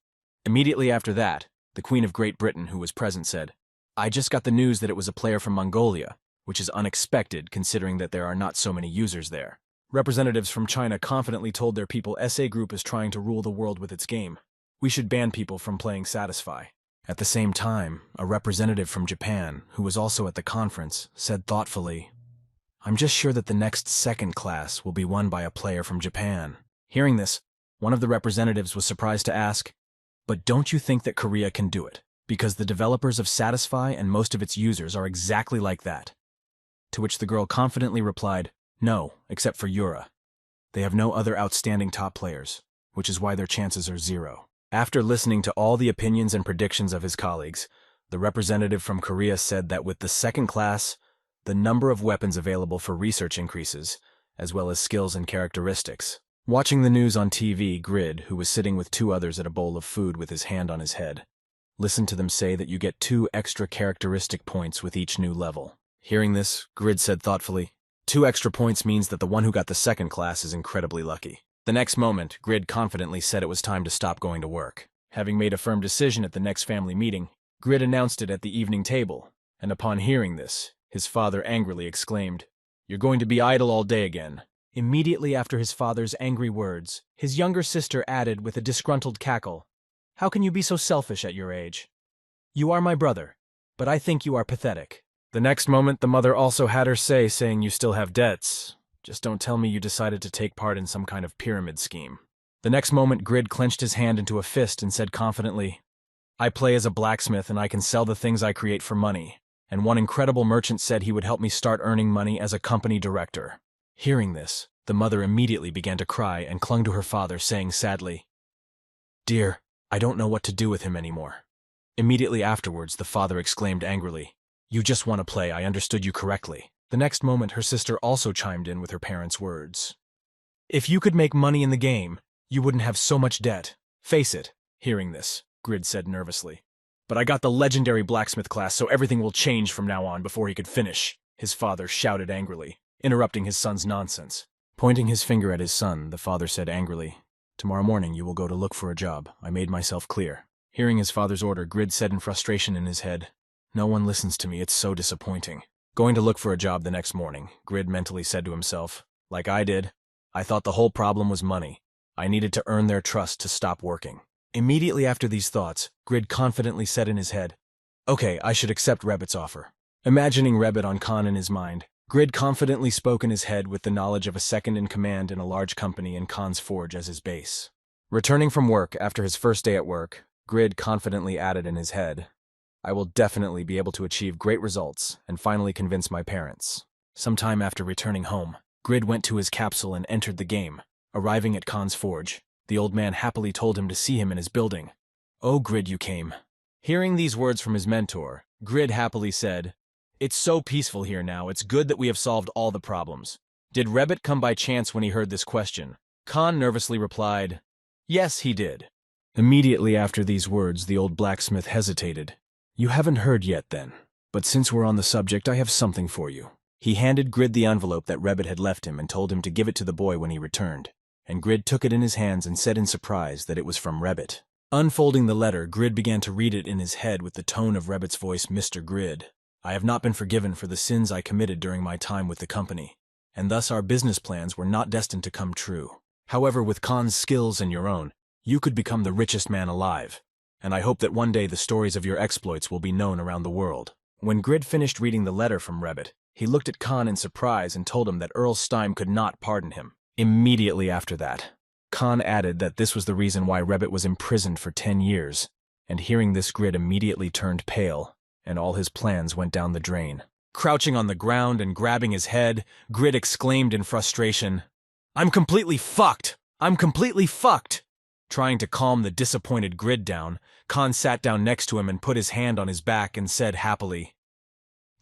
Immediately after that, the Queen of Great Britain, who was present, said, "I just got the news that it was a player from Mongolia, which is unexpected considering that there are not so many users there." Representatives from China confidently told their people SA Group is trying to rule the world with its game. We should ban people from playing Satisfy. At the same time, a representative from Japan, who was also at the conference, said thoughtfully, "I'm just sure that the next second class will be won by a player from Japan." Hearing this, one of the representatives was surprised to ask, "But don't you think that Korea can do it? Because the developers of Satisfy and most of its users are exactly like that." To which the girl confidently replied, "No, except for Yura. They have no other outstanding top players, which is why their chances are zero." After listening to all the opinions and predictions of his colleagues, the representative from Korea said that with the second class, the number of weapons available for research increases, as well as skills and characteristics. Watching the news on TV, Grid, who was sitting with two others at a bowl of food with his hand on his head, listened to them say that you get 2 extra characteristic points with each new level. Hearing this, Grid said thoughtfully, 2 extra points means that the one who got the second class is incredibly lucky. The next moment, Grid confidently said it was time to stop going to work. Having made a firm decision at the next family meeting, Grid announced it at the evening table, and upon hearing this, his father angrily exclaimed, "You're going to be idle all day again." Immediately after his father's angry words, his younger sister added with a disgruntled cackle, "How can you be so selfish at your age? You are my brother, but I think you are pathetic." The next moment, the mother also had her say, saying, "You still have debts. Just don't tell me you decided to take part in some kind of pyramid scheme." The next moment, Grid clenched his hand into a fist and said confidently, "I play as a blacksmith and I can sell the things I create for money. And one incredible merchant said he would help me start earning money as a company director." Hearing this, the mother immediately began to cry and clung to her father, saying sadly, "Dear, I don't know what to do with him anymore." Immediately afterwards, the father exclaimed angrily, "You just want to play, I understood you correctly." The next moment, her sister also chimed in with her parents' words. "If you could make money in the game, you wouldn't have so much debt. Face it." Hearing this, Grid said nervously, "But I got the legendary blacksmith class, so everything will change from now on." Before he could finish, his father shouted angrily, interrupting his son's nonsense. Pointing his finger at his son, the father said angrily, "Tomorrow morning you will go to look for a job. I made myself clear." Hearing his father's order, Grid said in frustration in his head, "No one listens to me, it's so disappointing." Going to look for a job the next morning, Grid mentally said to himself, "Like I did, I thought the whole problem was money. I needed to earn their trust to stop working." Immediately after these thoughts, Grid confidently said in his head, "Okay, I should accept Rebet's offer." Imagining Rebet on Khan in his mind, Grid confidently spoke in his head with the knowledge of a second-in-command in a large company in Khan's forge as his base. Returning from work after his first day at work, Grid confidently added in his head, "I will definitely be able to achieve great results and finally convince my parents." Sometime after returning home, Grid went to his capsule and entered the game. Arriving at Khan's forge, the old man happily told him to see him in his building. "Oh, Grid, you came." Hearing these words from his mentor, Grid happily said, "It's so peaceful here now, it's good that we have solved all the problems." "Did Rebet come by chance when he heard this question?" Khan nervously replied, "Yes, he did." Immediately after these words, the old blacksmith hesitated. "You haven't heard yet, then. But since we're on the subject, I have something for you." He handed Grid the envelope that Rebet had left him and told him to give it to the boy when he returned. And Grid took it in his hands and said in surprise that it was from Rebet. Unfolding the letter, Grid began to read it in his head with the tone of Rebet's voice, "Mr. Grid, I have not been forgiven for the sins I committed during my time with the company, and thus our business plans were not destined to come true. However, with Khan's skills and your own, you could become the richest man alive, and I hope that one day the stories of your exploits will be known around the world." When Grid finished reading the letter from Rebet, he looked at Khan in surprise and told him that Earl Stein could not pardon him. Immediately after that, Khan added that this was the reason why Rebet was imprisoned for 10 years, And hearing this, Grid immediately turned pale, and all his plans went down the drain. Crouching on the ground and grabbing his head, Grid exclaimed in frustration, "I'm completely fucked! I'm completely fucked!" Trying to calm the disappointed Grid down, Khan sat down next to him and put his hand on his back and said happily,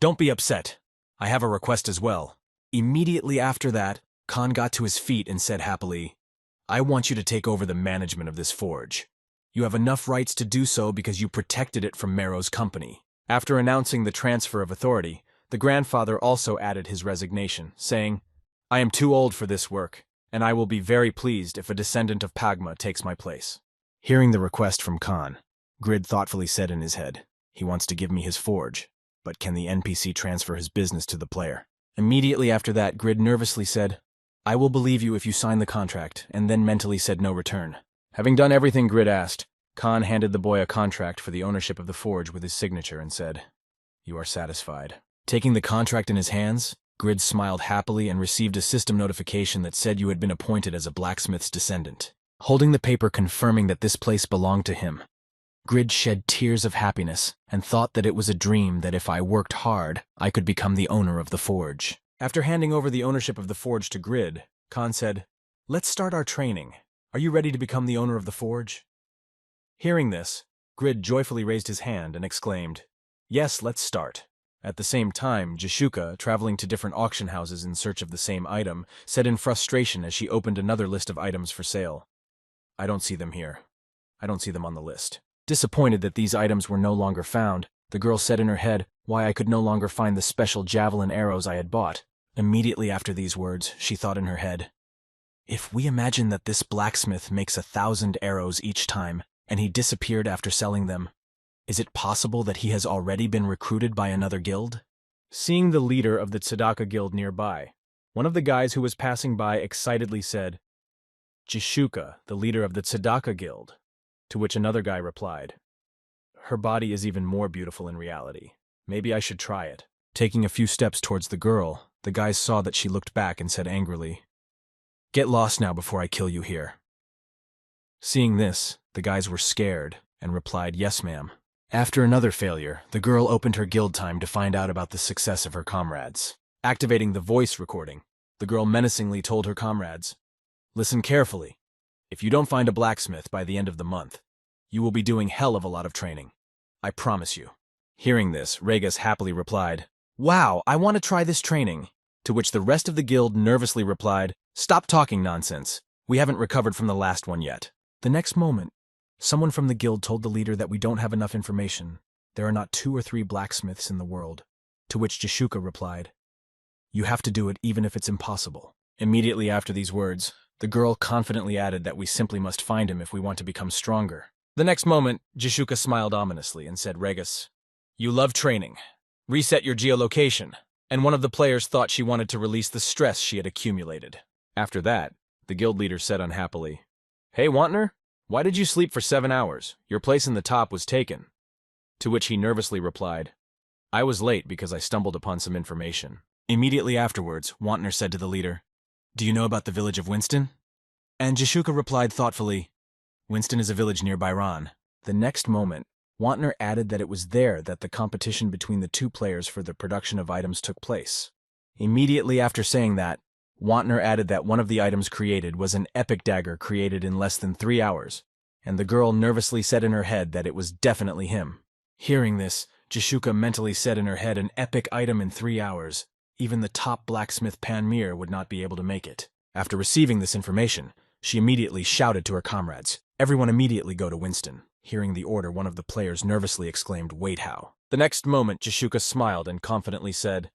"Don't be upset. I have a request as well." Immediately after that, Khan got to his feet and said happily, "I want you to take over the management of this forge. You have enough rights to do so because you protected it from Mero's company." After announcing the transfer of authority, the grandfather also added his resignation, saying, "I am too old for this work, and I will be very pleased if a descendant of Pagma takes my place." Hearing the request from Khan, Grid thoughtfully said in his head, "He wants to give me his forge, but can the NPC transfer his business to the player?" Immediately after that, Grid nervously said, "I will believe you if you sign the contract," and then mentally said no return. Having done everything Grid asked, Khan handed the boy a contract for the ownership of the forge with his signature and said, "You are satisfied." Taking the contract in his hands, Grid smiled happily and received a system notification that said you had been appointed as a blacksmith's descendant. Holding the paper confirming that this place belonged to him, Grid shed tears of happiness and thought that it was a dream that if I worked hard, I could become the owner of the forge. After handing over the ownership of the forge to Grid, Khan said, "Let's start our training. Are you ready to become the owner of the forge?" Hearing this, Grid joyfully raised his hand and exclaimed, "Yes, let's start." At the same time, Jishuka, traveling to different auction houses in search of the same item, said in frustration as she opened another list of items for sale, "I don't see them here. I don't see them on the list." Disappointed that these items were no longer found, the girl said in her head why I could no longer find the special javelin arrows I had bought. Immediately after these words, she thought in her head, "If we imagine that this blacksmith makes 1,000 arrows each time, and he disappeared after selling them, is it possible that he has already been recruited by another guild?" Seeing the leader of the Tzedaka guild nearby, one of the guys who was passing by excitedly said, "Jishuka, the leader of the Tzedaka guild," to which another guy replied, "Her body is even more beautiful in reality. Maybe I should try it." Taking a few steps towards the girl, the guys saw that she looked back and said angrily, "Get lost now before I kill you here." Seeing this, the guys were scared and replied, "Yes, ma'am." After another failure, the girl opened her guild time to find out about the success of her comrades. Activating the voice recording, the girl menacingly told her comrades, "Listen carefully. If you don't find a blacksmith by the end of the month, you will be doing hell of a lot of training. I promise you." Hearing this, Regas happily replied, "Wow, I want to try this training." To which the rest of the guild nervously replied, "Stop talking nonsense. We haven't recovered from the last one yet." The next moment, someone from the guild told the leader that we don't have enough information. There are not 2 or 3 blacksmiths in the world. To which Jishuka replied, "You have to do it even if it's impossible." Immediately after these words, the girl confidently added that we simply must find him if we want to become stronger. The next moment, Jishuka smiled ominously and said, "Regas, you love training. Reset your geolocation." And one of the players thought she wanted to release the stress she had accumulated. After that, the guild leader said unhappily, "Hey, Wantner, why did you sleep for 7 hours? Your place in the top was taken." To which he nervously replied, "I was late because I stumbled upon some information." Immediately afterwards, Wantner said to the leader, "Do you know about the village of Winston?" And Jishuka replied thoughtfully, "Winston is a village near Byron." The next moment, Wantner added that it was there that the competition between the 2 players for the production of items took place. Immediately after saying that, Wantner added that one of the items created was an epic dagger created in less than 3 hours, and the girl nervously said in her head that it was definitely him. Hearing this, Jishuka mentally said in her head, an epic item in 3 hours. Even the top blacksmith Panmir would not be able to make it. After receiving this information, she immediately shouted to her comrades, "Everyone immediately go to Winston." Hearing the order, one of the players nervously exclaimed, "Wait, how?" The next moment, Jishuka smiled and confidently said,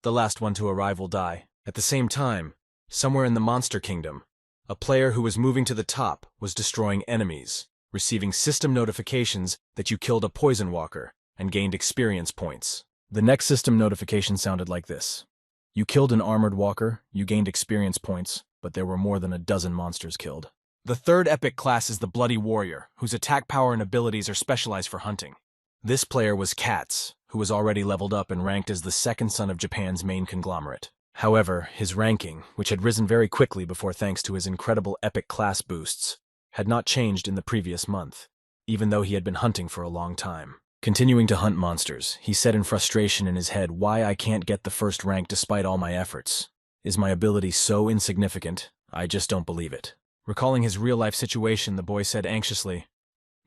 "The last one to arrive will die." At the same time, somewhere in the Monster Kingdom, a player who was moving to the top was destroying enemies, receiving system notifications that you killed a poison walker and gained experience points. The next system notification sounded like this. You killed an armored walker, you gained experience points, but there were more than a dozen monsters killed. The third epic class is the Bloody Warrior, whose attack power and abilities are specialized for hunting. This player was Katz, who was already leveled up and ranked as the second son of Japan's main conglomerate. However, his ranking, which had risen very quickly before thanks to his incredible epic class boosts, had not changed in the previous month. even though he had been hunting for a long time. Continuing to hunt monsters, he said in frustration in his head, "Why I can't get the first rank despite all my efforts? Is my ability so insignificant? I just don't believe it." Recalling his real-life situation, the boy said anxiously,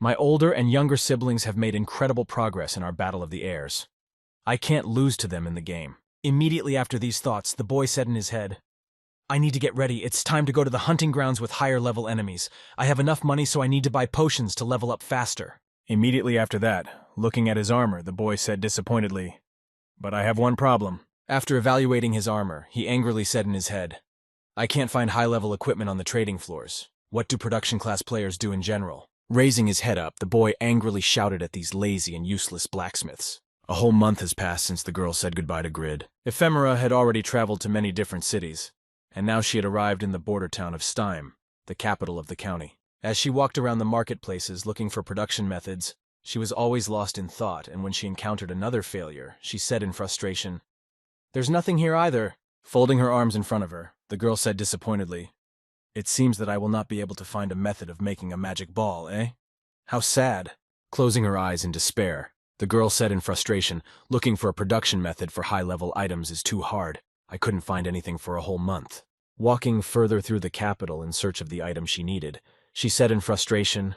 "My older and younger siblings have made incredible progress in our battle of the heirs. I can't lose to them in the game." Immediately after these thoughts, the boy said in his head, "I need to get ready. It's time to go to the hunting grounds with higher-level enemies. I have enough money, so I need to buy potions to level up faster." Immediately after that, looking at his armor, the boy said disappointedly, "But I have one problem." After evaluating his armor, he angrily said in his head, "I can't find high-level equipment on the trading floors. What do production-class players do in general?" Raising his head up, the boy angrily shouted at these lazy and useless blacksmiths. A whole month has passed since the girl said goodbye to Grid. Ephemera had already traveled to many different cities, and now she had arrived in the border town of Steim, the capital of the county. As she walked around the marketplaces looking for production methods, she was always lost in thought, and when she encountered another failure, she said in frustration, "There's nothing here either." Folding her arms in front of her, the girl said disappointedly, "It seems that I will not be able to find a method of making a magic ball, eh? How sad." Closing her eyes in despair, the girl said in frustration, "Looking for a production method for high-level items is too hard. I couldn't find anything for a whole month." Walking further through the capital in search of the item she needed, she said in frustration,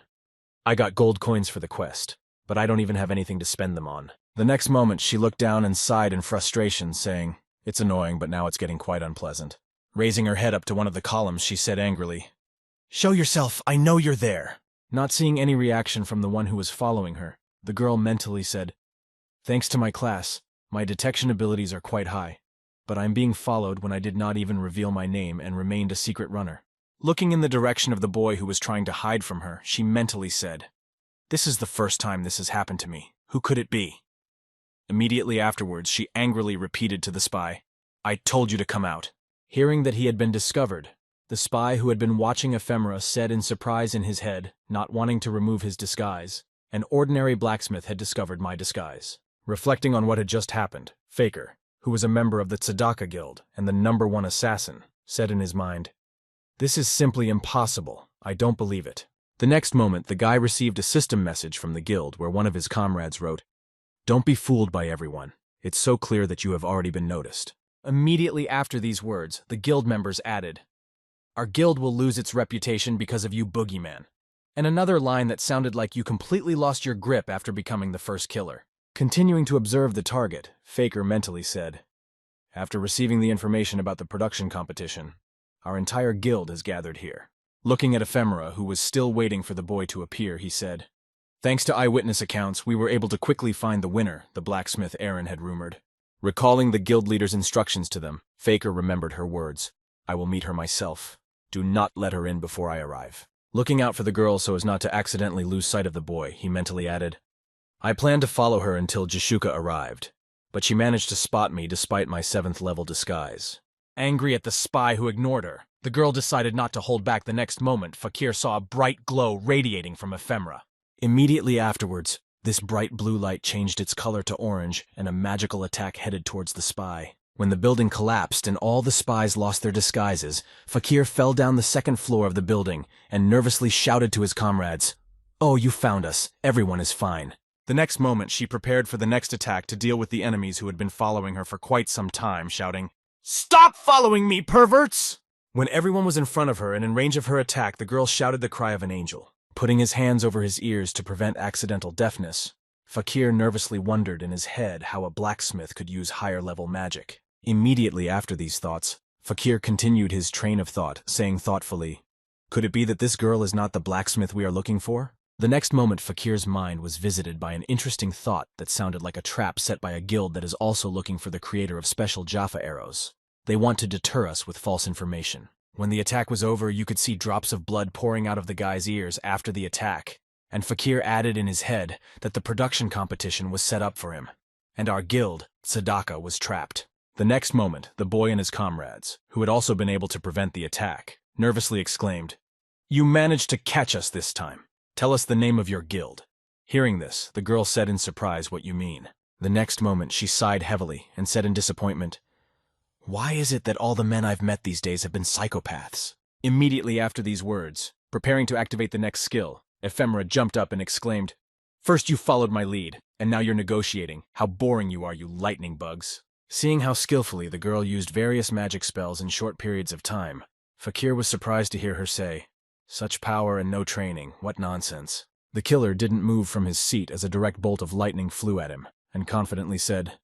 "I got gold coins for the quest, but I don't even have anything to spend them on." The next moment, she looked down and sighed in frustration, saying, "It's annoying, but now it's getting quite unpleasant." Raising her head up to one of the columns, she said angrily, "Show yourself, I know you're there." Not seeing any reaction from the one who was following her, the girl mentally said, "Thanks to my class, my detection abilities are quite high, but I'm being followed when I did not even reveal my name and remained a secret runner." Looking in the direction of the boy who was trying to hide from her, she mentally said, "This is the first time this has happened to me. Who could it be?" Immediately afterwards, she angrily repeated to the spy, "I told you to come out." Hearing that he had been discovered, the spy who had been watching Ephemera said in surprise in his head, not wanting to remove his disguise, "An ordinary blacksmith had discovered my disguise." Reflecting on what had just happened, Faker, who was a member of the Tzedakah Guild and the #1 assassin, said in his mind, "This is simply impossible. I don't believe it." The next moment, the guy received a system message from the guild where one of his comrades wrote, "Don't be fooled by everyone. It's so clear that you have already been noticed." Immediately after these words, the guild members added, "Our guild will lose its reputation because of you, boogeyman." And another line that sounded like you completely lost your grip after becoming the first killer. Continuing to observe the target, Faker mentally said, "After receiving the information about the production competition, our entire guild has gathered here." Looking at Ephemera, who was still waiting for the boy to appear, he said, "Thanks to eyewitness accounts, we were able to quickly find the winner," the blacksmith Aaron had rumored. Recalling the guild leader's instructions to them, Faker remembered her words, "I will meet her myself. Do not let her in before I arrive." Looking out for the girl so as not to accidentally lose sight of the boy, he mentally added, "I planned to follow her until Jishuka arrived, but she managed to spot me despite my 7th level disguise." Angry at the spy who ignored her, the girl decided not to hold back. The next moment, Fakir saw a bright glow radiating from Ephemera. Immediately afterwards, this bright blue light changed its color to orange, and a magical attack headed towards the spy. When the building collapsed and all the spies lost their disguises, Fakir fell down the 2nd floor of the building and nervously shouted to his comrades, "Oh, you found us. Everyone is fine." The next moment, she prepared for the next attack to deal with the enemies who had been following her for quite some time, shouting, "Stop following me, perverts!" When everyone was in front of her and in range of her attack, the girl shouted the cry of an angel. Putting his hands over his ears to prevent accidental deafness, Fakir nervously wondered in his head how a blacksmith could use higher-level magic. Immediately after these thoughts, Fakir continued his train of thought, saying thoughtfully, "Could it be that this girl is not the blacksmith we are looking for?" The next moment, Fakir's mind was visited by an interesting thought that sounded like a trap set by a guild that is also looking for the creator of special Jaffa arrows. They want to deter us with false information. When the attack was over, you could see drops of blood pouring out of the guy's ears after the attack, and Fakir added in his head that the production competition was set up for him, and our guild, Tzedakah, was trapped. The next moment, the boy and his comrades, who had also been able to prevent the attack, nervously exclaimed, "You managed to catch us this time. Tell us the name of your guild." Hearing this, the girl said in surprise, "What you mean?" The next moment, she sighed heavily and said in disappointment, "Why is it that all the men I've met these days have been psychopaths?" Immediately after these words, preparing to activate the next skill, Ephemera jumped up and exclaimed, "First you followed my lead, and now you're negotiating. How boring you are, you lightning bugs." Seeing how skillfully the girl used various magic spells in short periods of time, Fakir was surprised to hear her say, "Such power and no training, what nonsense." The killer didn't move from his seat as a direct bolt of lightning flew at him, and confidently said,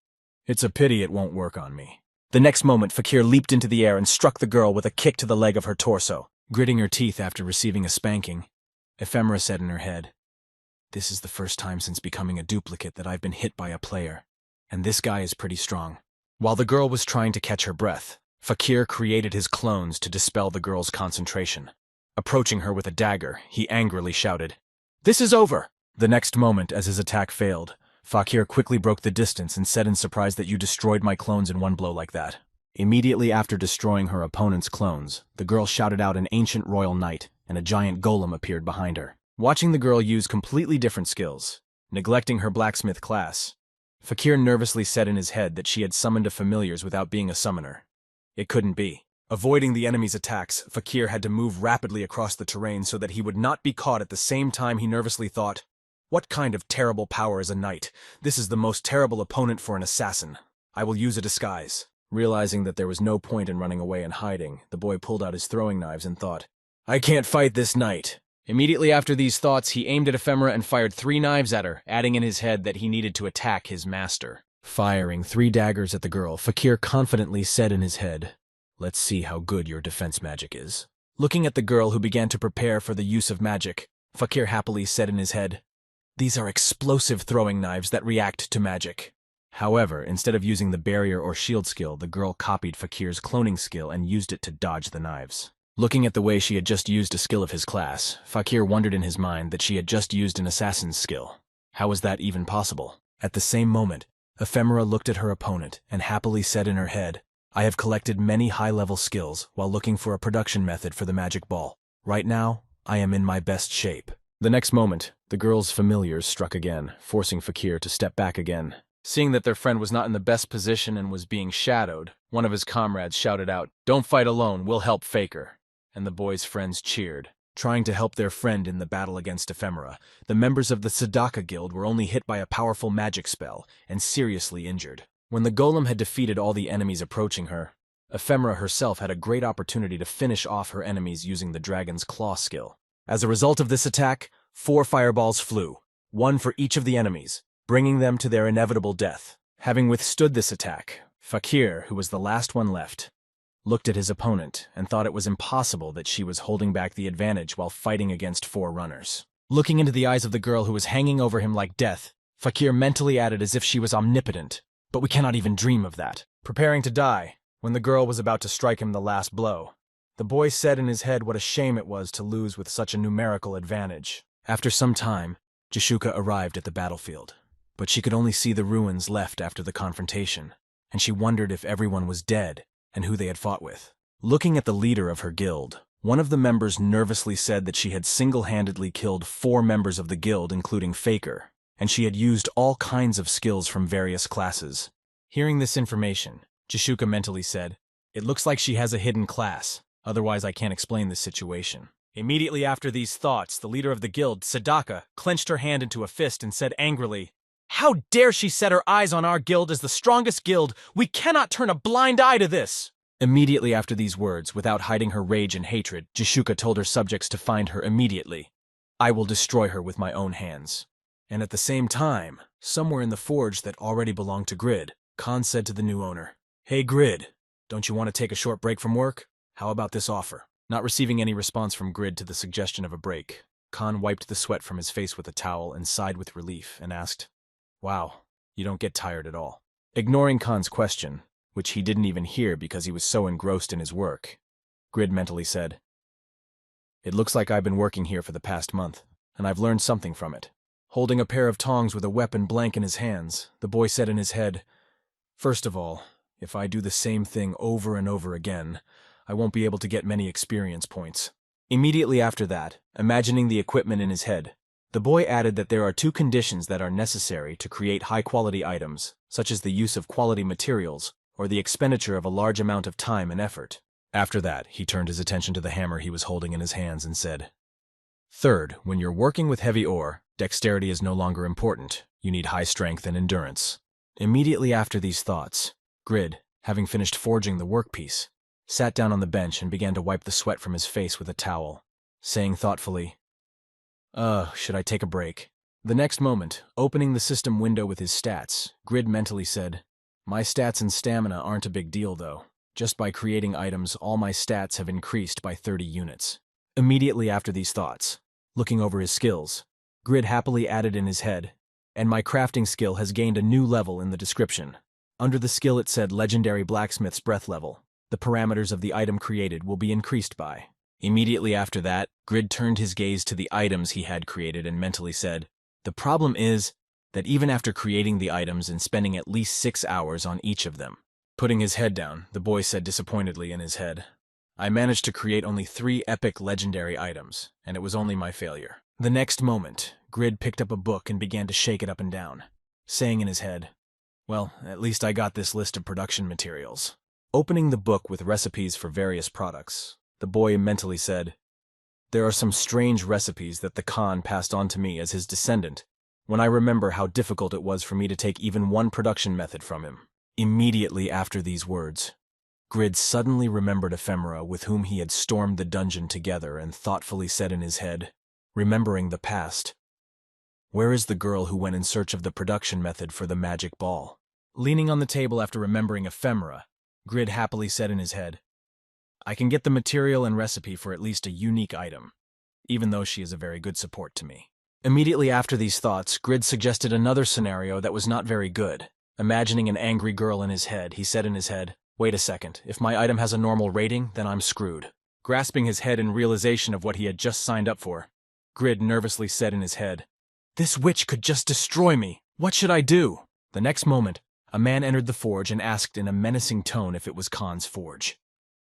"It's a pity it won't work on me." The next moment, Fakir leaped into the air and struck the girl with a kick to the leg of her torso. Gritting her teeth after receiving a spanking, Ephemera said in her head, "This is the first time since becoming a duplicate that I've been hit by a player, and this guy is pretty strong." While the girl was trying to catch her breath, Fakir created his clones to dispel the girl's concentration. Approaching her with a dagger, he angrily shouted, "This is over!" The next moment, as his attack failed, Fakir quickly broke the distance and said in surprise that you destroyed my clones in one blow like that. Immediately after destroying her opponent's clones, the girl shouted out an ancient royal knight, and a giant golem appeared behind her. Watching the girl use completely different skills, neglecting her blacksmith class, Fakir nervously said in his head that she had summoned a familiars without being a summoner. It couldn't be. Avoiding the enemy's attacks, Fakir had to move rapidly across the terrain so that he would not be caught. At the same time, he nervously thought, "What kind of terrible power is a knight? This is the most terrible opponent for an assassin. I will use a disguise." Realizing that there was no point in running away and hiding, the boy pulled out his throwing knives and thought, "I can't fight this knight." Immediately after these thoughts, he aimed at Ephemera and fired 3 knives at her, adding in his head that he needed to attack his master. Firing 3 daggers at the girl, Fakir confidently said in his head, "Let's see how good your defense magic is." Looking at the girl who began to prepare for the use of magic, Fakir happily said in his head, "These are explosive throwing knives that react to magic." However, instead of using the barrier or shield skill, the girl copied Fakir's cloning skill and used it to dodge the knives. Looking at the way she had just used a skill of his class, Fakir wondered in his mind that she had just used an assassin's skill. How was that even possible? At the same moment, Ephemera looked at her opponent and happily said in her head, "I have collected many high-level skills while looking for a production method for the magic ball. Right now, I am in my best shape." The next moment, the girl's familiars struck again, forcing Fakir to step back again. Seeing that their friend was not in the best position and was being shadowed, one of his comrades shouted out, "Don't fight alone, we'll help Faker." And the boy's friends cheered. Trying to help their friend in the battle against Ephemera, the members of the Sadaka Guild were only hit by a powerful magic spell and seriously injured. When the golem had defeated all the enemies approaching her, Ephemera herself had a great opportunity to finish off her enemies using the dragon's claw skill. As a result of this attack, 4 fireballs flew, 1 for each of the enemies, bringing them to their inevitable death. Having withstood this attack, Fakir, who was the last one left, looked at his opponent and thought it was impossible that she was holding back the advantage while fighting against 4 runners. Looking into the eyes of the girl who was hanging over him like death, Fakir mentally added as if she was omnipotent, "But we cannot even dream of that." Preparing to die, when the girl was about to strike him the last blow, the boy said in his head what a shame it was to lose with such a numerical advantage. After some time, Jishuka arrived at the battlefield, but she could only see the ruins left after the confrontation, and she wondered if everyone was dead and who they had fought with. Looking at the leader of her guild, one of the members nervously said that she had single-handedly killed 4 members of the guild, including Faker, and she had used all kinds of skills from various classes. Hearing this information, Jishuka mentally said, "It looks like she has a hidden class, otherwise I can't explain this situation." Immediately after these thoughts, the leader of the guild, Sadaka, clenched her hand into a fist and said angrily, "How dare she set her eyes on our guild as the strongest guild? We cannot turn a blind eye to this!" Immediately after these words, without hiding her rage and hatred, Jishuka told her subjects to find her immediately. "I will destroy her with my own hands." And at the same time, somewhere in the forge that already belonged to Grid, Khan said to the new owner, "Hey Grid, don't you want to take a short break from work? How about this offer?" Not receiving any response from Grid to the suggestion of a break, Khan wiped the sweat from his face with a towel and sighed with relief and asked, "Wow, you don't get tired at all." Ignoring Khan's question, which he didn't even hear because he was so engrossed in his work, Grid mentally said, "It looks like I've been working here for the past month, and I've learned something from it." Holding a pair of tongs with a weapon blank in his hands, the boy said in his head, "First of all, if I do the same thing over and over again, I won't be able to get many experience points." Immediately after that, imagining the equipment in his head, the boy added that there are 2 conditions that are necessary to create high-quality items, such as the use of quality materials or the expenditure of a large amount of time and effort. After that, he turned his attention to the hammer he was holding in his hands and said, Third, when you're working with heavy ore, dexterity is no longer important. You need high strength and endurance. Immediately after these thoughts, Grid, having finished forging the workpiece, sat down on the bench and began to wipe the sweat from his face with a towel, saying thoughtfully, should I take a break? The next moment, opening the system window with his stats, Grid mentally said, my stats and stamina aren't a big deal though. Just by creating items, all my stats have increased by 30 units. Immediately after these thoughts, looking over his skills, Grid happily added in his head, and my crafting skill has gained a new level in the description. Under the skill it said Legendary Blacksmith's Breath level. The parameters of the item created will be increased by. Immediately after that, Grid turned his gaze to the items he had created and mentally said, the problem is that even after creating the items and spending at least 6 hours on each of them. Putting his head down, the boy said disappointedly in his head, I managed to create only 3 epic legendary items, and it was only my failure. The next moment, Grid picked up a book and began to shake it up and down, saying in his head, well, at least I got this list of production materials. Opening the book with recipes for various products, the boy mentally said, there are some strange recipes that the Khan passed on to me as his descendant, when I remember how difficult it was for me to take even one production method from him. Immediately after these words, Grid suddenly remembered Ephemera with whom he had stormed the dungeon together and thoughtfully said in his head, remembering the past, where is the girl who went in search of the production method for the magic ball? Leaning on the table after remembering Ephemera, Grid happily said in his head, I can get the material and recipe for at least a unique item, even though she is a very good support to me. Immediately after these thoughts, Grid suggested another scenario that was not very good. Imagining an angry girl in his head, he said in his head, wait a second, if my item has a normal rating, then I'm screwed. Grasping his head in realization of what he had just signed up for, Grid nervously said in his head, this witch could just destroy me. What should I do? The next moment, a man entered the forge and asked in a menacing tone if it was Khan's forge.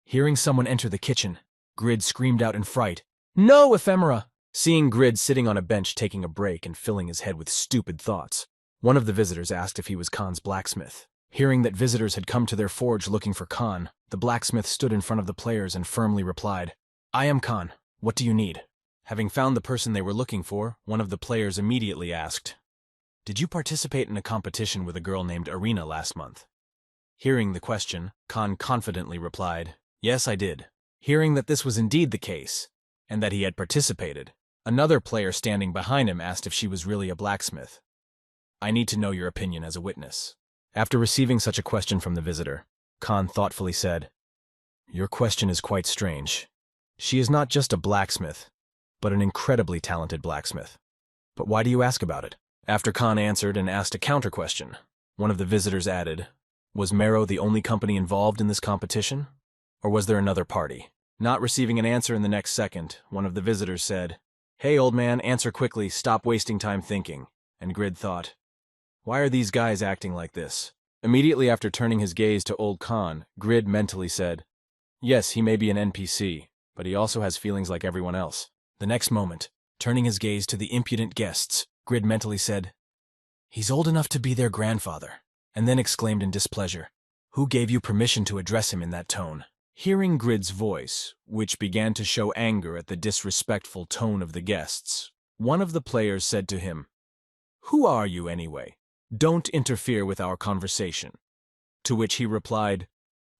Hearing someone enter the kitchen, Grid screamed out in fright, no, Ephemera! Seeing Grid sitting on a bench taking a break and filling his head with stupid thoughts, one of the visitors asked if he was Khan's blacksmith. Hearing that visitors had come to their forge looking for Khan, the blacksmith stood in front of the players and firmly replied, I am Khan. What do you need? Having found the person they were looking for, one of the players immediately asked, did you participate in a competition with a girl named Arena last month? Hearing the question, Khan confidently replied, yes, I did. Hearing that this was indeed the case, and that he had participated, another player standing behind him asked if she was really a blacksmith. I need to know your opinion as a witness. After receiving such a question from the visitor, Khan thoughtfully said, your question is quite strange. She is not just a blacksmith, but an incredibly talented blacksmith. But why do you ask about it? After Khan answered and asked a counter-question, one of the visitors added, was Marrow the only company involved in this competition? Or was there another party? Not receiving an answer in the next second, one of the visitors said, hey old man, answer quickly, stop wasting time thinking. And Grid thought, why are these guys acting like this? Immediately after turning his gaze to old Khan, Grid mentally said, yes, he may be an NPC, but he also has feelings like everyone else. The next moment, turning his gaze to the impudent guests, Grid mentally said, he's old enough to be their grandfather, and then exclaimed in displeasure, who gave you permission to address him in that tone? Hearing Grid's voice, which began to show anger at the disrespectful tone of the guests, one of the players said to him, who are you anyway? Don't interfere with our conversation. To which he replied,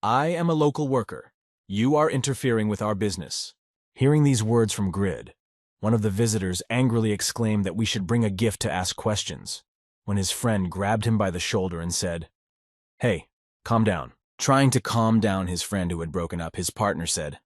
I am a local worker. You are interfering with our business. Hearing these words from Grid, one of the visitors angrily exclaimed that we should bring a gift to ask questions, when his friend grabbed him by the shoulder and said, hey, calm down. Trying to calm down his friend who had broken up, his partner said,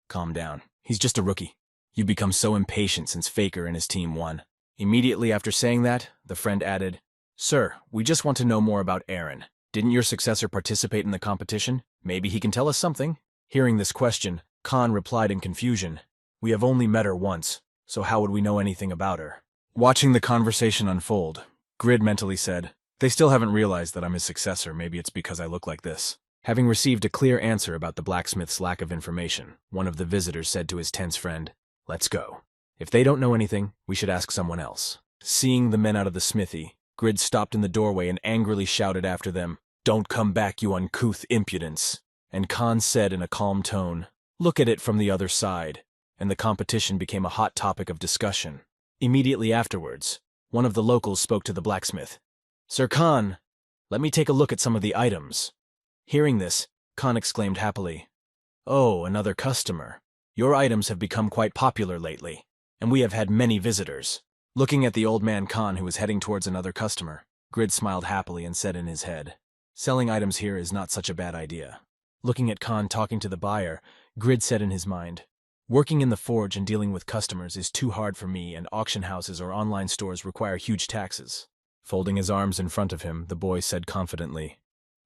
calm down. He's just a rookie. You've become so impatient since Faker and his team won. Immediately after saying that, the friend added, sir, we just want to know more about Aaron. Didn't your successor participate in the competition? Maybe he can tell us something. Hearing this question, Khan replied in confusion, we have only met her once, so how would we know anything about her? Watching the conversation unfold, Grid mentally said, they still haven't realized that I'm his successor. Maybe it's because I look like this. Having received a clear answer about the blacksmith's lack of information, one of the visitors said to his tense friend, let's go. If they don't know anything, we should ask someone else. Seeing the men out of the smithy, Grid stopped in the doorway and angrily shouted after them, don't come back, you uncouth impudence. And Khan said in a calm tone, look at it from the other side. and the competition became a hot topic of discussion. Immediately afterwards, one of the locals spoke to the blacksmith. "Sir Khan, let me take a look at some of the items." Hearing this, Khan exclaimed happily, "Oh, another customer. Your items have become quite popular lately, and we have had many visitors." Looking at the old man Khan, who was heading towards another customer, Grid smiled happily and said in his head, "Selling items here is not such a bad idea." Looking at Khan talking to the buyer, Grid said in his mind, "Working in the forge and dealing with customers is too hard for me, and auction houses or online stores require huge taxes." Folding his arms in front of him, the boy said confidently,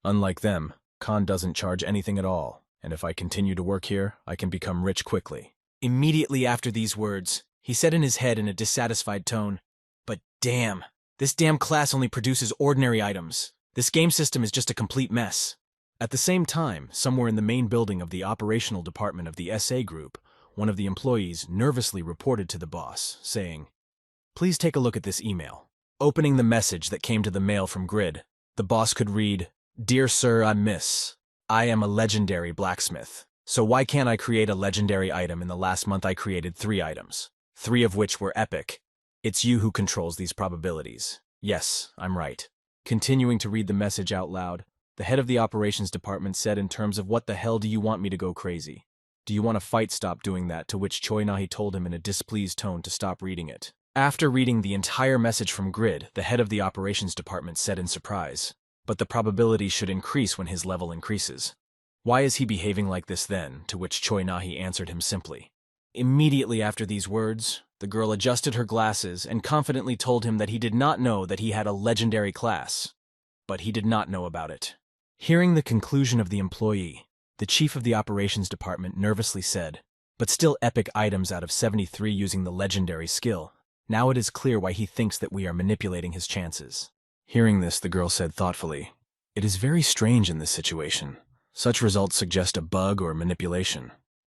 "Unlike them, Khan doesn't charge anything at all, and if I continue to work here, I can become rich quickly." Immediately after these words, he said in his head in a dissatisfied tone, "But damn, this damn class only produces ordinary items. This game system is just a complete mess." At the same time, somewhere in the main building of the operational department of the SA group, one of the employees nervously reported to the boss, saying, "Please take a look at this email." Opening the message that came to the mail from Grid, the boss could read, "Dear Sir, I am a legendary blacksmith. So why can't I create a legendary item? In the last month I created 3 items, 3 of which were epic. It's you who controls these probabilities. Yes, I'm right." Continuing to read the message out loud, the head of the operations department said in terms of, "What the hell do you want me to go crazy? Do you want to fight? Stop doing that," to which Choi Nahi told him in a displeased tone to stop reading it. After reading the entire message from Grid, the head of the operations department said in surprise, "But the probability should increase when his level increases. Why is he behaving like this then?" To which Choi Nahi answered him simply. Immediately after these words, the girl adjusted her glasses and confidently told him that he did not know that he had a legendary class, but he did not know about it. Hearing the conclusion of the employee, the chief of the operations department nervously said, "But still epic items out of 73 using the legendary skill. Now it is clear why he thinks that we are manipulating his chances." Hearing this, the girl said thoughtfully, "It is very strange in this situation. Such results suggest a bug or manipulation."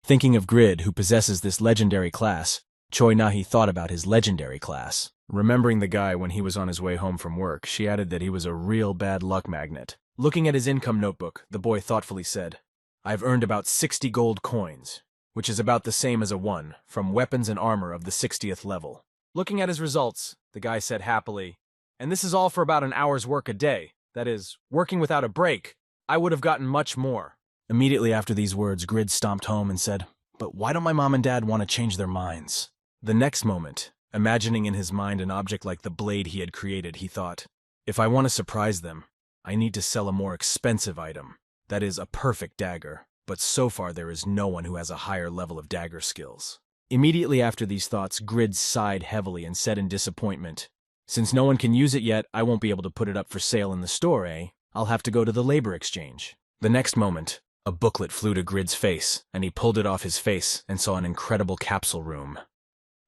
Thinking of Grid, who possesses this legendary class, Choi Nahi thought about his legendary class. Remembering the guy when he was on his way home from work, she added that he was a real bad luck magnet. Looking at his income notebook, the boy thoughtfully said, "I've earned about 60 gold coins, which is about the same as a 1, from weapons and armor of the 60th level. Looking at his results, the guy said happily, "And this is all for about an hour's work a day. That is, working without a break. I would have gotten much more." Immediately after these words, Grid stomped home and said, "But why don't my mom and dad want to change their minds?" The next moment, imagining in his mind an object like the blade he had created, he thought, "If I want to surprise them, I need to sell a more expensive item. That is, a perfect dagger. But so far there is no one who has a higher level of dagger skills." Immediately after these thoughts, Grid sighed heavily and said in disappointment, "Since no one can use it yet, I won't be able to put it up for sale in the store, eh? I'll have to go to the labor exchange." The next moment, a booklet flew to Grid's face, and he pulled it off his face and saw an incredible capsule room.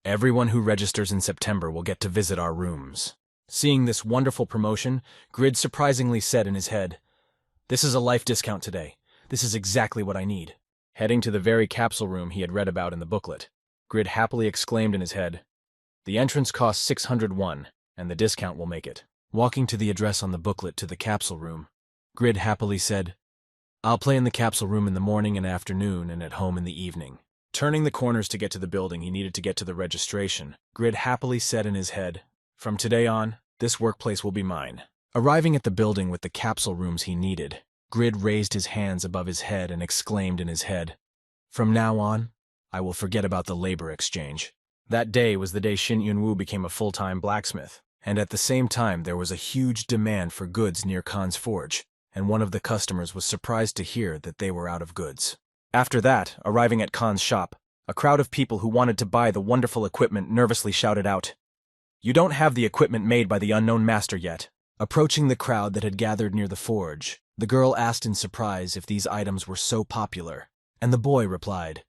"Everyone who registers in September will get to visit our rooms." Seeing this wonderful promotion, Grid surprisingly said in his head, "This is a life discount today. This is exactly what I need." Heading to the very capsule room he had read about in the booklet, Grid happily exclaimed in his head, "The entrance costs 601, and the discount will make it." Walking to the address on the booklet to the capsule room, Grid happily said, "I'll play in the capsule room in the morning and afternoon and at home in the evening." Turning the corners to get to the building he needed to get to the registration, Grid happily said in his head, "From today on, this workplace will be mine." Arriving at the building with the capsule rooms he needed, Grid raised his hands above his head and exclaimed in his head, "From now on, I will forget about the labor exchange." That day was the day Shin Yunwoo became a full-time blacksmith, and at the same time there was a huge demand for goods near Khan's forge, and one of the customers was surprised to hear that they were out of goods. After that, arriving at Khan's shop, a crowd of people who wanted to buy the wonderful equipment nervously shouted out, "You don't have the equipment made by the unknown master yet." Approaching the crowd that had gathered near the forge, the girl asked in surprise if these items were so popular, and the boy replied,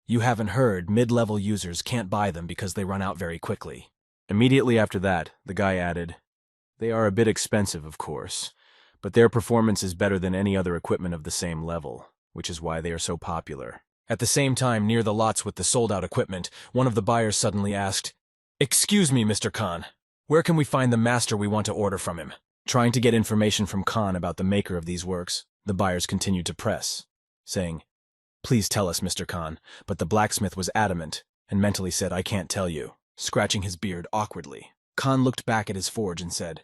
"You haven't heard, mid-level users can't buy them because they run out very quickly." Immediately after that, the guy added, "They are a bit expensive, of course, but their performance is better than any other equipment of the same level, which is why they are so popular." At the same time, near the lots with the sold-out equipment, one of the buyers suddenly asked, "Excuse me, Mr. Khan, where can we find the master we want to order from him?" Trying to get information from Khan about the maker of these works, the buyers continued to press, saying, Please tell us, Mr. Khan. But the blacksmith was adamant, and mentally said, I can't tell you, scratching his beard awkwardly. Khan looked back at his forge and said,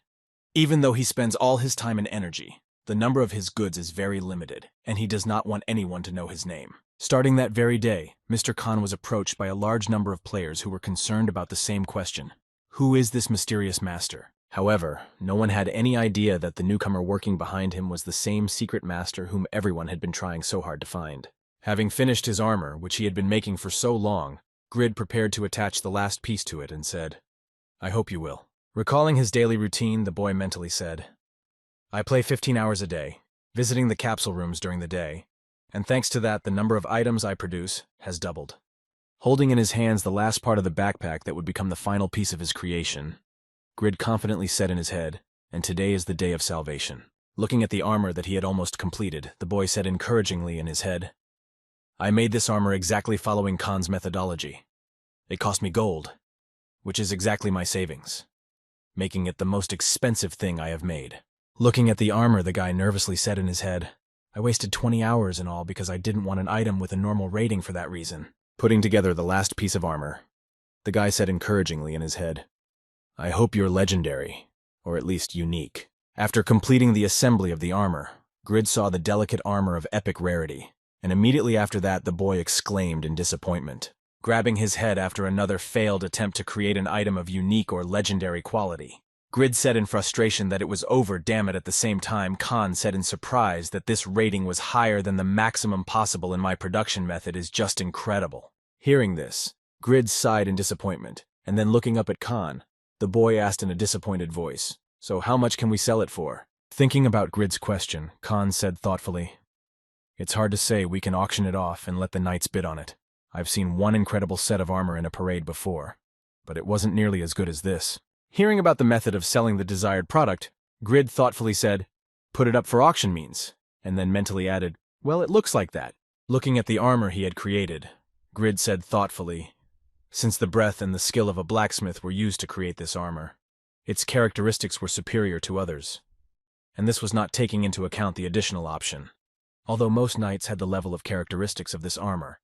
even though he spends all his time and energy, the number of his goods is very limited, and he does not want anyone to know his name. Starting that very day, Mr. Khan was approached by a large number of players who were concerned about the same question. Who is this mysterious master? However, no one had any idea that the newcomer working behind him was the same secret master whom everyone had been trying so hard to find. Having finished his armor, which he had been making for so long, Grid prepared to attach the last piece to it and said, I hope you will. Recalling his daily routine, the boy mentally said, I play 15 hours a day, visiting the capsule rooms during the day, and thanks to that, the number of items I produce has doubled. Holding in his hands the last part of the backpack that would become the final piece of his creation, Grid confidently said in his head, and today is the day of salvation. Looking at the armor that he had almost completed, the boy said encouragingly in his head, I made this armor exactly following Khan's methodology. It cost me gold, which is exactly my savings, making it the most expensive thing I have made. Looking at the armor, the guy nervously said in his head, I wasted 20 hours in all because I didn't want an item with a normal rating for that reason. Putting together the last piece of armor, the guy said encouragingly in his head, I hope you're legendary, or at least unique. After completing the assembly of the armor, Grid saw the delicate armor of epic rarity, and immediately after that the boy exclaimed in disappointment, grabbing his head after another failed attempt to create an item of unique or legendary quality. Grid said in frustration that it was over. Damn it. At the same time, Khan said in surprise that this rating was higher than the maximum possible in my production method is just incredible. Hearing this, Grid sighed in disappointment, and then looking up at Khan, the boy asked in a disappointed voice, so how much can we sell it for? Thinking about Grid's question, Khan said thoughtfully, it's hard to say. We can auction it off and let the knights bid on it. I've seen one incredible set of armor in a parade before, but it wasn't nearly as good as this. Hearing about the method of selling the desired product, Grid thoughtfully said, put it up for auction means, and then mentally added, well, it looks like that. Looking at the armor he had created, Grid said thoughtfully, since the breath and the skill of a blacksmith were used to create this armor, its characteristics were superior to others, and this was not taking into account the additional option. Although most knights had the level of characteristics of this armor,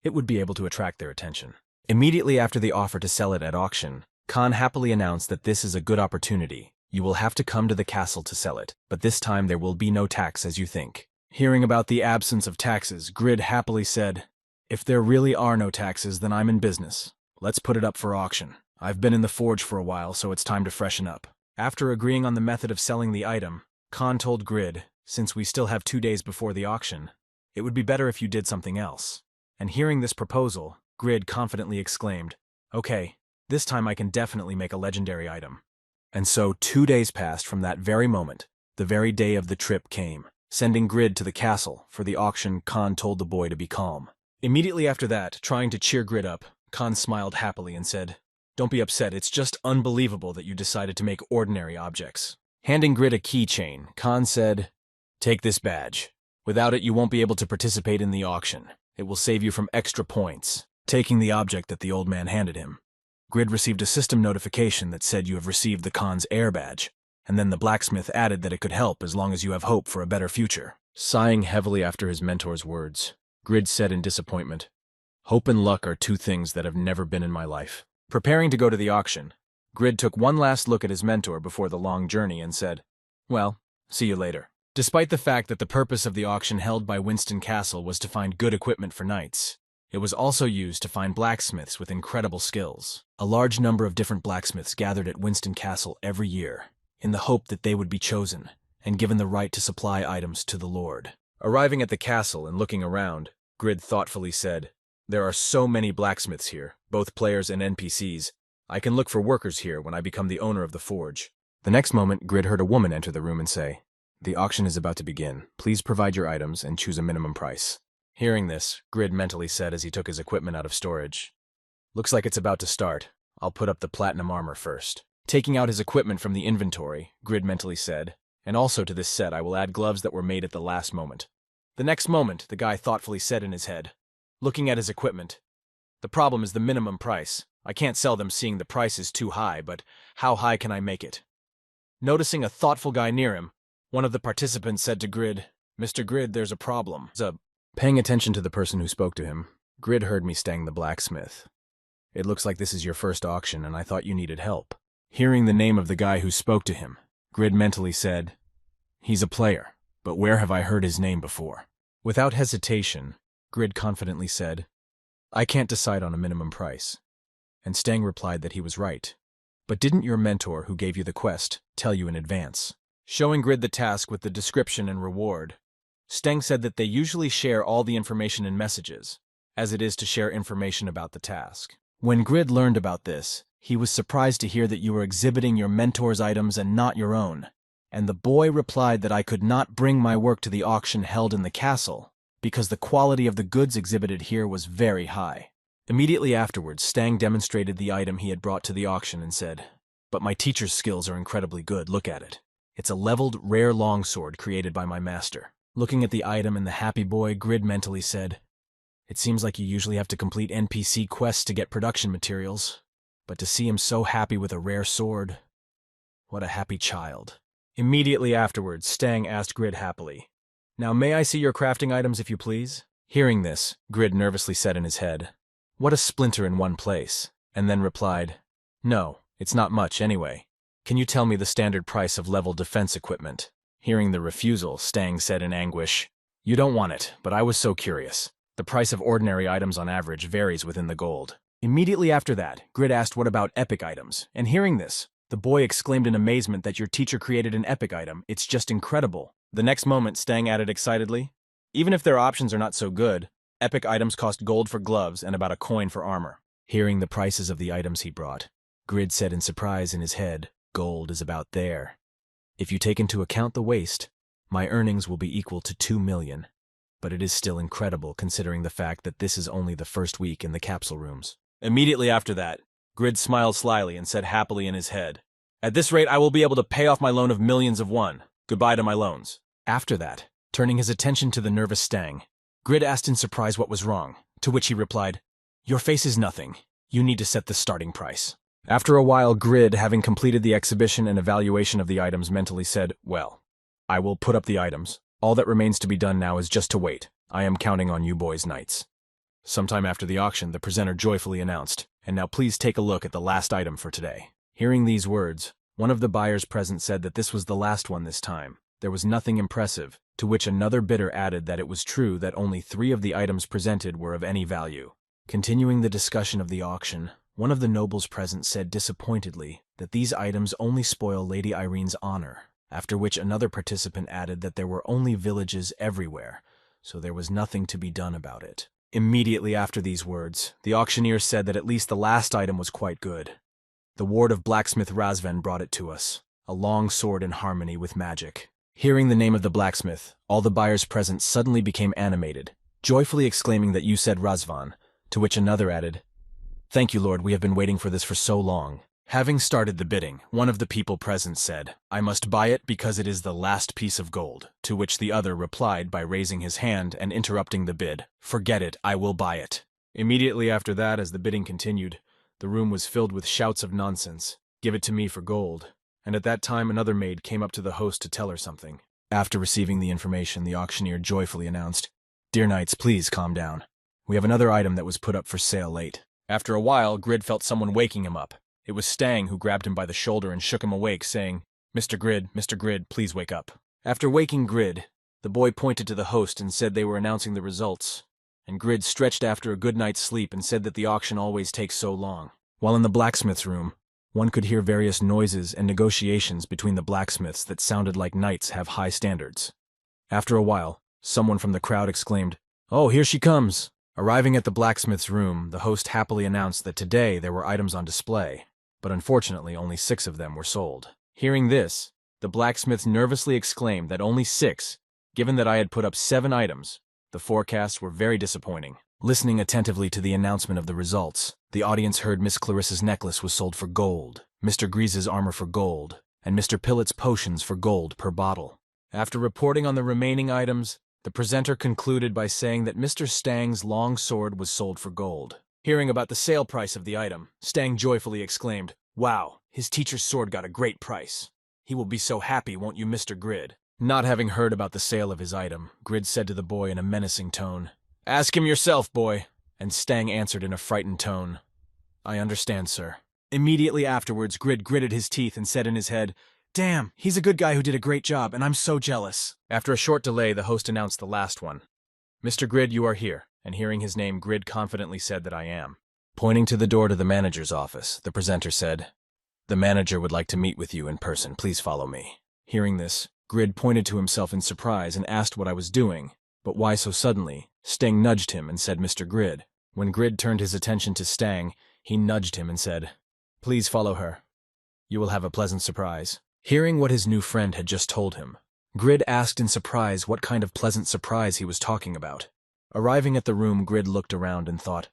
it would be able to attract their attention. Immediately after the offer to sell it at auction, Khan happily announced that this is a good opportunity. You will have to come to the castle to sell it, but this time there will be no tax as you think. Hearing about the absence of taxes, Grid happily said, if there really are no taxes, then I'm in business. Let's put it up for auction. I've been in the forge for a while, so it's time to freshen up. After agreeing on the method of selling the item, Khan told Grid, since we still have 2 days before the auction, it would be better if you did something else. And hearing this proposal, Grid confidently exclaimed, okay, this time I can definitely make a legendary item. And so 2 days passed from that very moment. The very day of the trip came. Sending Grid to the castle for the auction, Khan told the boy to be calm. Immediately after that, trying to cheer Grid up, Khan smiled happily and said, don't be upset, it's just unbelievable that you decided to make ordinary objects. Handing Grid a keychain, Khan said, take this badge. Without it, you won't be able to participate in the auction. It will save you from extra points. Taking the object that the old man handed him, Grid received a system notification that said you have received the Khan's air badge, and then the blacksmith added that it could help as long as you have hope for a better future. Sighing heavily after his mentor's words, Grid said in disappointment, hope and luck are 2 things that have never been in my life. Preparing to go to the auction, Grid took one last look at his mentor before the long journey and said, well, see you later. Despite the fact that the purpose of the auction held by Winston Castle was to find good equipment for knights, it was also used to find blacksmiths with incredible skills. A large number of different blacksmiths gathered at Winston Castle every year, in the hope that they would be chosen and given the right to supply items to the Lord. Arriving at the castle and looking around, Grid thoughtfully said, there are so many blacksmiths here, both players and NPCs. I can look for workers here when I become the owner of the forge. The next moment, Grid heard a woman enter the room and say, the auction is about to begin. Please provide your items and choose a minimum price. Hearing this, Grid mentally said as he took his equipment out of storage, looks like it's about to start. I'll put up the platinum armor first. Taking out his equipment from the inventory, Grid mentally said, and also to this set I will add gloves that were made at the last moment. The next moment, the guy thoughtfully said in his head, looking at his equipment, the problem is the minimum price. I can't sell them seeing the price is too high, but how high can I make it? Noticing a thoughtful guy near him, one of the participants said to Grid, Mr. Grid, there's a problem. Paying attention to the person who spoke to him, Grid heard me Stang the blacksmith. It looks like this is your first auction and I thought you needed help. Hearing the name of the guy who spoke to him, Grid mentally said, he's a player, but where have I heard his name before? Without hesitation, Grid confidently said, I can't decide on a minimum price. And Stang replied that he was right. But didn't your mentor who gave you the quest tell you in advance? Showing Grid the task with the description and reward, Stang said that they usually share all the information in messages, as it is to share information about the task. When Grid learned about this, he was surprised to hear that you were exhibiting your mentor's items and not your own, and the boy replied that I could not bring my work to the auction held in the castle, because the quality of the goods exhibited here was very high. Immediately afterwards, Stang demonstrated the item he had brought to the auction and said, but my teacher's skills are incredibly good, look at it. It's a leveled, rare longsword created by my master. Looking at the item and the happy boy, Grid mentally said, it seems like you usually have to complete NPC quests to get production materials, but to see him so happy with a rare sword, what a happy child. Immediately afterwards, Stang asked Grid happily, now may I see your crafting items if you please? Hearing this, Grid nervously said in his head, what a splinter in one place, and then replied, no, it's not much anyway. Can you tell me the standard price of level defense equipment? Hearing the refusal, Stang said in anguish, you don't want it, but I was so curious. The price of ordinary items on average varies within the gold. Immediately after that, Grid asked what about epic items, and hearing this, the boy exclaimed in amazement that your teacher created an epic item. It's just incredible. The next moment, Stang added excitedly, even if their options are not so good, epic items cost gold for gloves and about a coin for armor. Hearing the prices of the items he brought, Grid said in surprise in his head, gold is about there. If you take into account the waste, my earnings will be equal to 2 million. But it is still incredible considering the fact that this is only the first week in the capsule rooms. Immediately after that, Grid smiled slyly and said happily in his head, at this rate I will be able to pay off my loan of millions of won. Goodbye to my loans. After that, turning his attention to the nervous Stang, Grid asked in surprise what was wrong, to which he replied, your face is nothing. You need to set the starting price. After a while, Grid, having completed the exhibition and evaluation of the items, mentally said, well, I will put up the items. All that remains to be done now is just to wait. I am counting on you boys' knights. Sometime after the auction, the presenter joyfully announced, and now please take a look at the last item for today. Hearing these words, one of the buyers present said that this was the last one this time. There was nothing impressive, to which another bidder added that it was true that only 3 of the items presented were of any value. Continuing the discussion of the auction, one of the nobles present said disappointedly that these items only spoil Lady Irene's honor, after which another participant added that there were only villages everywhere, so there was nothing to be done about it. Immediately after these words, the auctioneer said that at least the last item was quite good. The ward of blacksmith Razvan brought it to us, a long sword in harmony with magic. Hearing the name of the blacksmith, all the buyers present suddenly became animated, joyfully exclaiming that you said Razvan, to which another added, thank you, Lord, we have been waiting for this for so long. Having started the bidding, one of the people present said, I must buy it because it is the last piece of gold, to which the other replied by raising his hand and interrupting the bid, forget it, I will buy it. Immediately after that, as the bidding continued, the room was filled with shouts of nonsense, give it to me for gold, and at that time another maid came up to the host to tell her something. After receiving the information, the auctioneer joyfully announced, dear knights, please calm down. We have another item that was put up for sale late. After a while, Grid felt someone waking him up. It was Stang who grabbed him by the shoulder and shook him awake, saying, Mr. Grid, please wake up. After waking Grid, the boy pointed to the host and said they were announcing the results, and Grid stretched after a good night's sleep and said that the auction always takes so long. While in the blacksmith's room, one could hear various noises and negotiations between the blacksmiths that sounded like knights have high standards. After a while, someone from the crowd exclaimed, oh, here she comes! Arriving at the blacksmith's room, the host happily announced that today there were items on display, but unfortunately only 6 of them were sold. Hearing this, the blacksmith nervously exclaimed that only 6, given that I had put up 7 items. The forecasts were very disappointing. Listening attentively to the announcement of the results, the audience heard Miss Clarissa's necklace was sold for gold, Mr. Grease's armor for gold, and Mr. Pilot's potions for gold per bottle. After reporting on the remaining items, the presenter concluded by saying that Mr. Stang's long sword was sold for gold. Hearing about the sale price of the item, Stang joyfully exclaimed, wow, his teacher's sword got a great price. He will be so happy, won't you, Mr. Grid? Not having heard about the sale of his item, Grid said to the boy in a menacing tone, "Ask him yourself, boy." And Stang answered in a frightened tone, "I understand, sir." Immediately afterwards, Grid gritted his teeth and said in his head, "Damn, he's a good guy who did a great job, and I'm so jealous." After a short delay, the host announced the last one. "Mr. Grid, you are here." And hearing his name, Grid confidently said that I am. Pointing to the door to the manager's office, the presenter said, "The manager would like to meet with you in person. Please follow me." Hearing this, Grid pointed to himself in surprise and asked what I was doing. But why so suddenly? Stang nudged him and said, "Mr. Grid." When Grid turned his attention to Stang, he nudged him and said, "Please follow her. You will have a pleasant surprise." Hearing what his new friend had just told him, Grid asked in surprise what kind of pleasant surprise he was talking about. Arriving at the room, Grid looked around and thought,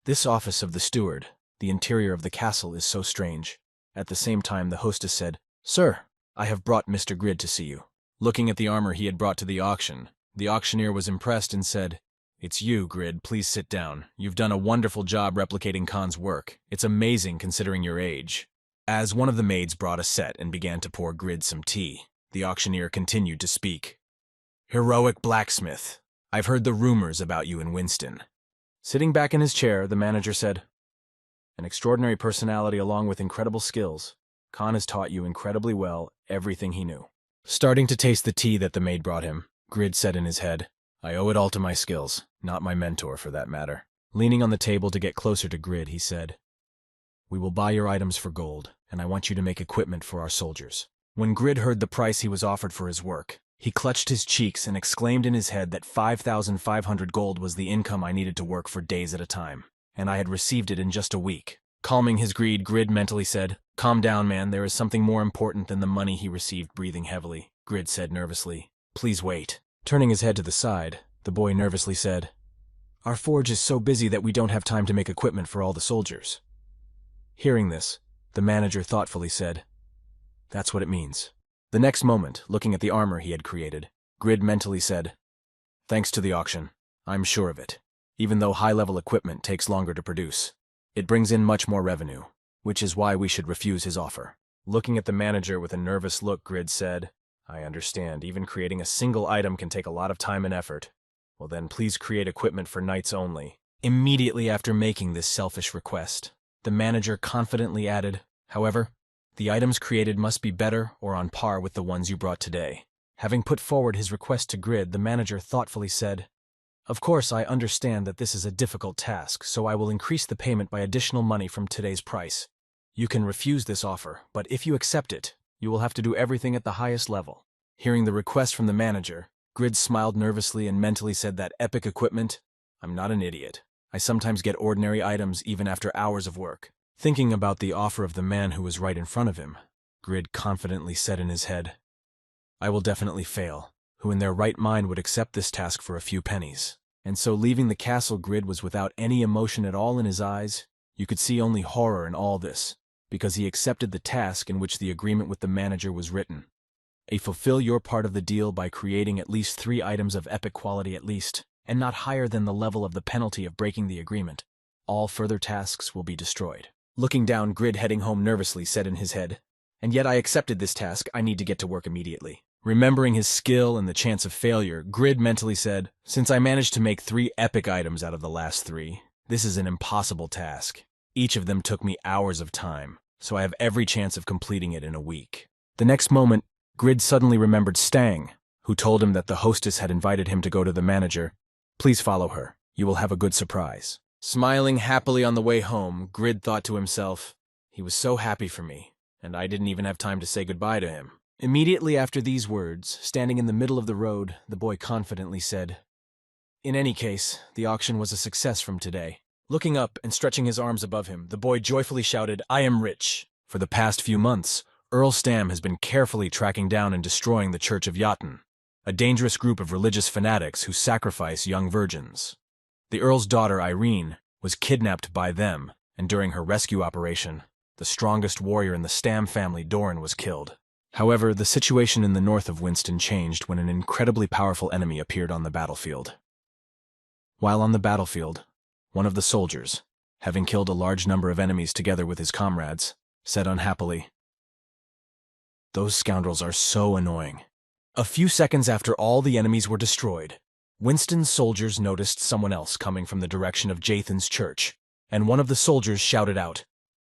"This office of the steward, the interior of the castle, is so strange." At the same time, the hostess said, "Sir, I have brought Mr. Grid to see you." Looking at the armor he had brought to the auction, the auctioneer was impressed and said, "It's you, Grid. Please sit down. You've done a wonderful job replicating Khan's work. It's amazing considering your age." As one of the maids brought a set and began to pour Grid some tea, the auctioneer continued to speak. "Heroic blacksmith. I've heard the rumors about you in Winston." Sitting back in his chair, the manager said, "An extraordinary personality along with incredible skills. Khan has taught you incredibly well everything he knew." Starting to taste the tea that the maid brought him, Grid said in his head, "I owe it all to my skills, not my mentor for that matter." Leaning on the table to get closer to Grid, he said, "We will buy your items for gold, and I want you to make equipment for our soldiers." When Grid heard the price he was offered for his work, he clutched his cheeks and exclaimed in his head that 5,500 gold was the income I needed to work for days at a time, and I had received it in just a week. Calming his greed, Grid mentally said, "Calm down, man, there is something more important than the money he received." Breathing heavily, Grid said nervously, "Please wait." Turning his head to the side, the boy nervously said, "Our forge is so busy that we don't have time to make equipment for all the soldiers." Hearing this, the manager thoughtfully said, "That's what it means." The next moment, looking at the armor he had created, Grid mentally said, "Thanks to the auction, I'm sure of it. Even though high-level equipment takes longer to produce, it brings in much more revenue, which is why we should refuse his offer." Looking at the manager with a nervous look, Grid said, "I understand, even creating a single item can take a lot of time and effort. Well then, please create equipment for knights only." Immediately after making this selfish request, the manager confidently added, "However, the items created must be better or on par with the ones you brought today." Having put forward his request to Grid, the manager thoughtfully said, "Of course, I understand that this is a difficult task, so I will increase the payment by additional money from today's price. You can refuse this offer, but if you accept it, you will have to do everything at the highest level." Hearing the request from the manager, Grid smiled nervously and mentally said that epic equipment? I'm not an idiot. I sometimes get ordinary items even after hours of work. Thinking about the offer of the man who was right in front of him, Grid confidently said in his head, "I will definitely fail. Who in their right mind would accept this task for a few pennies?" And so leaving the castle, Grid was without any emotion at all in his eyes. You could see only horror in all this, because he accepted the task in which the agreement with the manager was written. Fulfill your part of the deal by creating at least 3 items of epic quality at least, and not higher than the level of the penalty of breaking the agreement. All further tasks will be destroyed. Looking down, Grid, heading home nervously, said in his head, "And yet I accepted this task. I need to get to work immediately." Remembering his skill and the chance of failure, Grid mentally said, "Since I managed to make 3 epic items out of the last 3, this is an impossible task. Each of them took me hours of time, so I have every chance of completing it in a week." The next moment, Grid suddenly remembered Stang, who told him that the hostess had invited him to go to the manager. "Please follow her. You will have a good surprise." Smiling happily on the way home, Grid thought to himself, "He was so happy for me, and I didn't even have time to say goodbye to him." Immediately after these words, standing in the middle of the road, the boy confidently said, "In any case, the auction was a success from today." Looking up and stretching his arms above him, the boy joyfully shouted, "I am rich." For the past few months, Earl Stam has been carefully tracking down and destroying the Church of Jotun, a dangerous group of religious fanatics who sacrifice young virgins. The Earl's daughter, Irene, was kidnapped by them, and during her rescue operation, the strongest warrior in the Stam family, Doran, was killed. However, the situation in the north of Winston changed when an incredibly powerful enemy appeared on the battlefield. While on the battlefield, one of the soldiers, having killed a large number of enemies together with his comrades, said unhappily, "Those scoundrels are so annoying. A few seconds after all the enemies were destroyed, Winston's soldiers noticed someone else coming from the direction of Jathan's church, and one of the soldiers shouted out,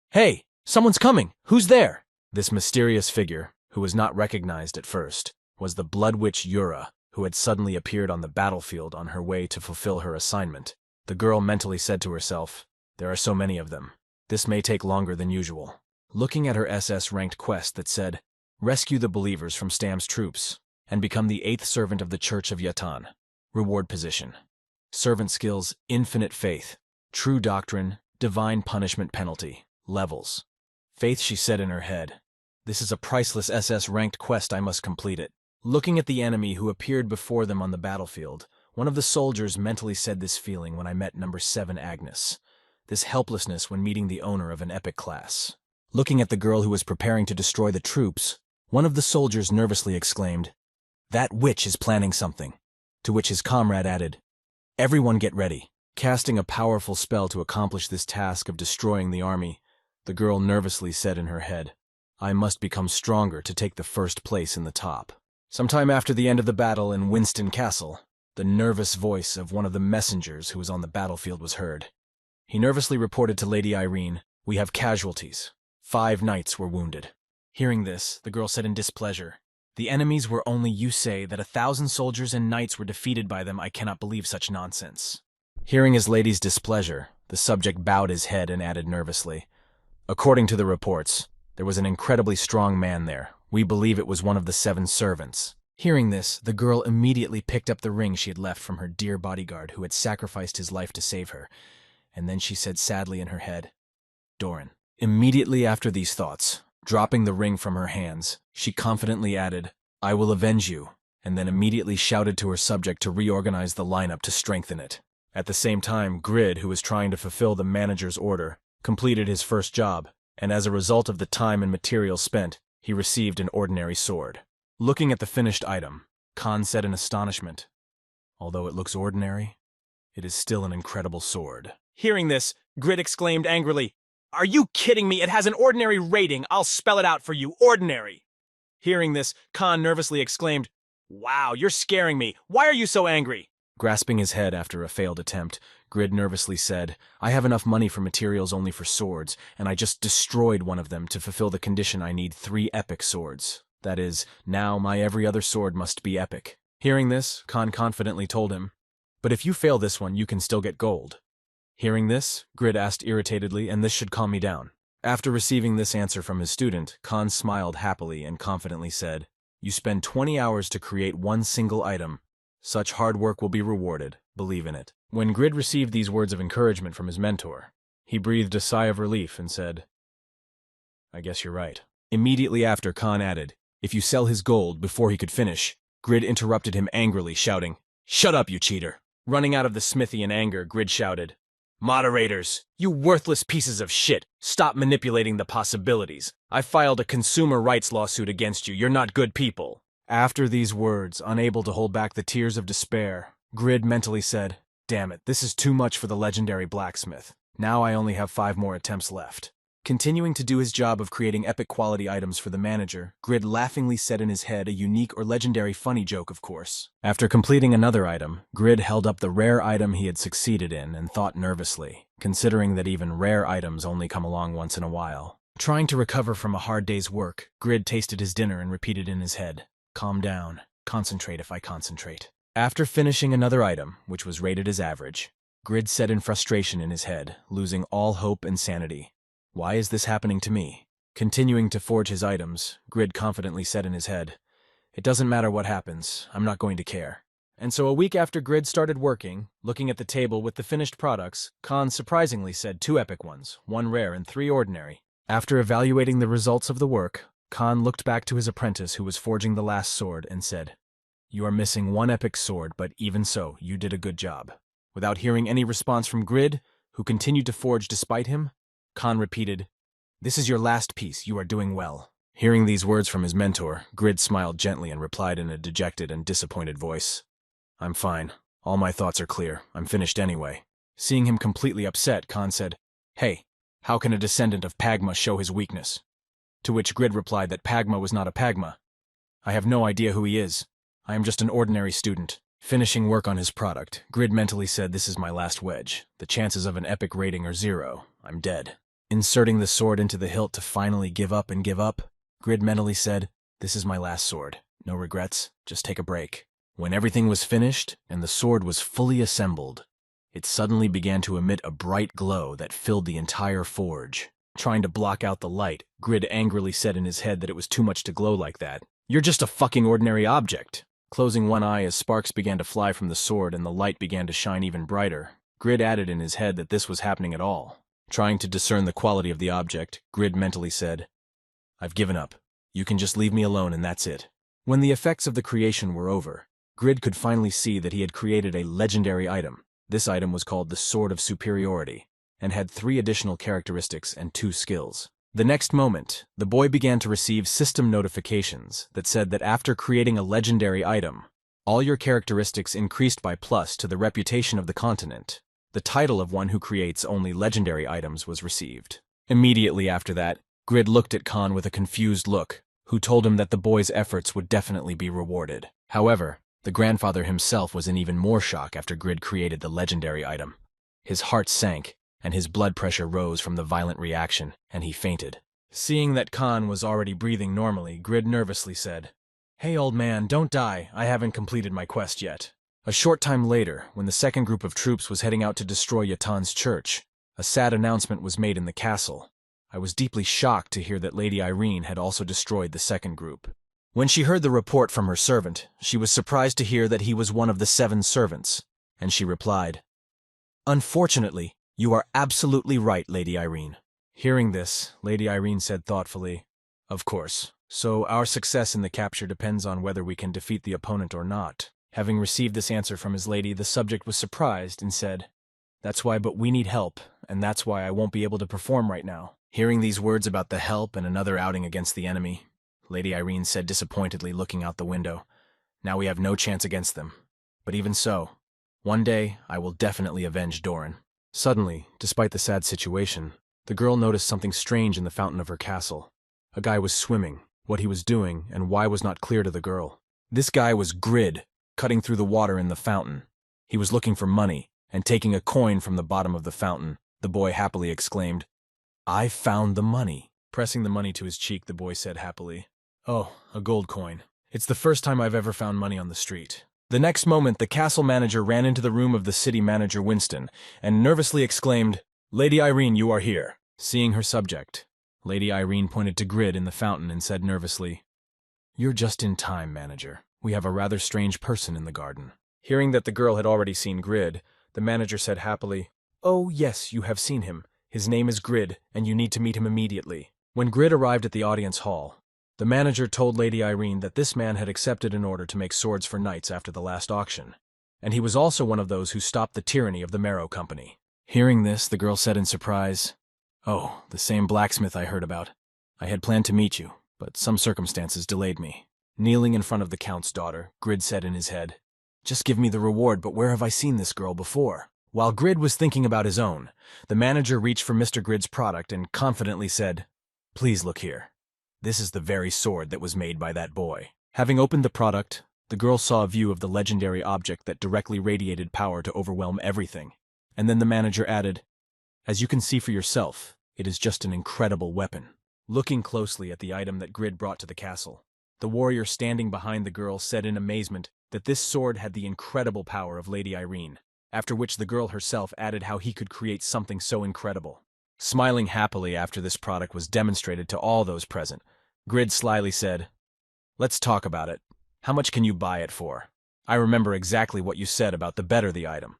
"Hey, someone's coming! Who's there?" This mysterious figure, who was not recognized at first, was the Blood Witch Yura, who had suddenly appeared on the battlefield on her way to fulfill her assignment. The girl mentally said to herself, "There are so many of them. This may take longer than usual." Looking at her SS-ranked quest that said, "Rescue the believers from Stam's troops and become the 8th servant of the Church of Yatan." Reward position: Servant skills, Infinite Faith. True Doctrine, Divine Punishment Penalty. Levels. Faith, she said in her head. This is a priceless SS-ranked quest, I must complete it. Looking at the enemy who appeared before them on the battlefield, one of the soldiers mentally said this feeling when I met number 7 Agnes. This helplessness when meeting the owner of an epic class. Looking at the girl who was preparing to destroy the troops, one of the soldiers nervously exclaimed, "That witch is planning something." To which his comrade added, "Everyone get ready." Casting a powerful spell to accomplish this task of destroying the army, the girl nervously said in her head, "I must become stronger to take the first place in the top." Sometime after the end of the battle in Winston Castle, the nervous voice of one of the messengers who was on the battlefield was heard. He nervously reported to Lady Irene, "We have casualties. 5 knights were wounded." Hearing this, the girl said in displeasure, "The enemies were only, you say, that 1,000 soldiers and knights were defeated by them. I cannot believe such nonsense." Hearing his lady's displeasure, the subject bowed his head and added nervously, "According to the reports, there was an incredibly strong man there. We believe it was one of the 7 servants." Hearing this, the girl immediately picked up the ring she had left from her dear bodyguard who had sacrificed his life to save her, and then she said sadly in her head, "Doran." Immediately after these thoughts, dropping the ring from her hands, she confidently added, "I will avenge you," and then immediately shouted to her subject to reorganize the lineup to strengthen it. At the same time, Grid, who was trying to fulfill the manager's order, completed his first job, and as a result of the time and material spent, he received an ordinary sword. Looking at the finished item, Khan said in astonishment, "Although it looks ordinary, it is still an incredible sword." Hearing this, Grid exclaimed angrily, "Are you kidding me? It has an ordinary rating. I'll spell it out for you. Ordinary." Hearing this, Khan nervously exclaimed, "Wow, you're scaring me. Why are you so angry?" Grasping his head after a failed attempt, Grid nervously said, "I have enough money for materials only for swords, and I just destroyed one of them to fulfill the condition I need 3 epic swords. That is, now my every other sword must be epic." Hearing this, Khan confidently told him, "But if you fail this one, you can still get gold." Hearing this, Grid asked irritatedly, "And this should calm me down." After receiving this answer from his student, Khan smiled happily and confidently said, "You spend 20 hours to create one single item. Such hard work will be rewarded. Believe in it." When Grid received these words of encouragement from his mentor, he breathed a sigh of relief and said, "I guess you're right." Immediately after, Khan added, "If you sell his gold," before he could finish, Grid interrupted him angrily, shouting, "Shut up, you cheater!" Running out of the smithy in anger, Grid shouted, "Moderators, you worthless pieces of shit, stop manipulating the possibilities. I filed a consumer rights lawsuit against you. You're not good people." After these words, unable to hold back the tears of despair, Grid mentally said, "Damn it, this is too much for the legendary blacksmith. Now I only have 5 more attempts left." Continuing to do his job of creating epic quality items for the manager, Grid laughingly said in his head a unique or legendary funny joke, of course. After completing another item, Grid held up the rare item he had succeeded in and thought nervously, considering that even rare items only come along once in a while. Trying to recover from a hard day's work, Grid tasted his dinner and repeated in his head, "Calm down. Concentrate if I concentrate." After finishing another item, which was rated as average, Grid said in frustration in his head, losing all hope and sanity, "Why is this happening to me?" Continuing to forge his items, Grid confidently said in his head, "It doesn't matter what happens, I'm not going to care." And so a week after Grid started working, looking at the table with the finished products, Khan surprisingly said 2 epic ones, 1 rare and 3 ordinary. After evaluating the results of the work, Khan looked back to his apprentice who was forging the last sword and said, "You are missing 1 epic sword, but even so, you did a good job." Without hearing any response from Grid, who continued to forge despite him, Khan repeated, "This is your last piece, you are doing well." Hearing these words from his mentor, Grid smiled gently and replied in a dejected and disappointed voice, "I'm fine. All my thoughts are clear. I'm finished anyway." Seeing him completely upset, Khan said, "Hey, how can a descendant of Pagma show his weakness?" To which Grid replied that Pagma was not a Pagma. I have no idea who he is. I am just an ordinary student. Finishing work on his product, Grid mentally said, this is my last wedge. The chances of an epic rating are 0. I'm dead. Inserting the sword into the hilt to finally give up, Grid mentally said, this is my last sword. No regrets, just take a break. When everything was finished and the sword was fully assembled, it suddenly began to emit a bright glow that filled the entire forge. Trying to block out the light, Grid angrily said in his head that it was too much to glow like that. You're just a fucking ordinary object. Closing one eye as sparks began to fly from the sword and the light began to shine even brighter, Grid added in his head that this was happening at all. Trying to discern the quality of the object, Grid mentally said, I've given up. You can just leave me alone and that's it. When the effects of the creation were over, Grid could finally see that he had created a legendary item. This item was called the Sword of Superiority, and had 3 additional characteristics and 2 skills. The next moment, the boy began to receive system notifications that said that after creating a legendary item, all your characteristics increased by plus to the reputation of the continent. The title of one who creates only legendary items was received. Immediately after that, Grid looked at Khan with a confused look, who told him that the boy's efforts would definitely be rewarded. However, the grandfather himself was in even more shock after Grid created the legendary item. His heart sank, and his blood pressure rose from the violent reaction, and he fainted. Seeing that Khan was already breathing normally, Grid nervously said, Hey old man, don't die, I haven't completed my quest yet. A short time later, when the second group of troops was heading out to destroy Yatan's church, a sad announcement was made in the castle. I was deeply shocked to hear that Lady Irene had also destroyed the second group. When she heard the report from her servant, she was surprised to hear that he was one of the 7 servants, and she replied, Unfortunately, you are absolutely right, Lady Irene. Hearing this, Lady Irene said thoughtfully, Of course, so our success in the capture depends on whether we can defeat the opponent or not. Having received this answer from his lady, the subject was surprised and said, That's why, but we need help, and that's why I won't be able to perform right now. Hearing these words about the help and another outing against the enemy, Lady Irene said disappointedly, looking out the window, Now we have no chance against them. But even so, one day I will definitely avenge Doran. Suddenly, despite the sad situation, the girl noticed something strange in the fountain of her castle. A guy was swimming. What he was doing and why was not clear to the girl. This guy was Grid, cutting through the water in the fountain. He was looking for money, and taking a coin from the bottom of the fountain, the boy happily exclaimed, I found the money. Pressing the money to his cheek, the boy said happily, Oh, a gold coin. It's the first time I've ever found money on the street. The next moment, the castle manager ran into the room of the city manager Winston, and nervously exclaimed, Lady Irene, you are here. Seeing her subject, Lady Irene pointed to Grid in the fountain and said nervously, You're just in time, manager. We have a rather strange person in the garden. Hearing that the girl had already seen Grid, the manager said happily, Oh yes, you have seen him. His name is Grid, and you need to meet him immediately. When Grid arrived at the audience hall, the manager told Lady Irene that this man had accepted an order to make swords for knights after the last auction, and he was also one of those who stopped the tyranny of the Marrow Company. Hearing this, the girl said in surprise, Oh, the same blacksmith I heard about. I had planned to meet you, but some circumstances delayed me. Kneeling in front of the Count's daughter, Grid said in his head, Just give me the reward, but where have I seen this girl before? While Grid was thinking about his own, the manager reached for Mr. Grid's product and confidently said, Please look here. This is the very sword that was made by that boy. Having opened the product, the girl saw a view of the legendary object that directly radiated power to overwhelm everything. And then the manager added, As you can see for yourself, it is just an incredible weapon. Looking closely at the item that Grid brought to the castle, the warrior standing behind the girl said in amazement that this sword had the incredible power of Lady Irene, after which the girl herself added how he could create something so incredible. Smiling happily after this product was demonstrated to all those present, Grid slyly said, Let's talk about it. How much can you buy it for? I remember exactly what you said about the better the item,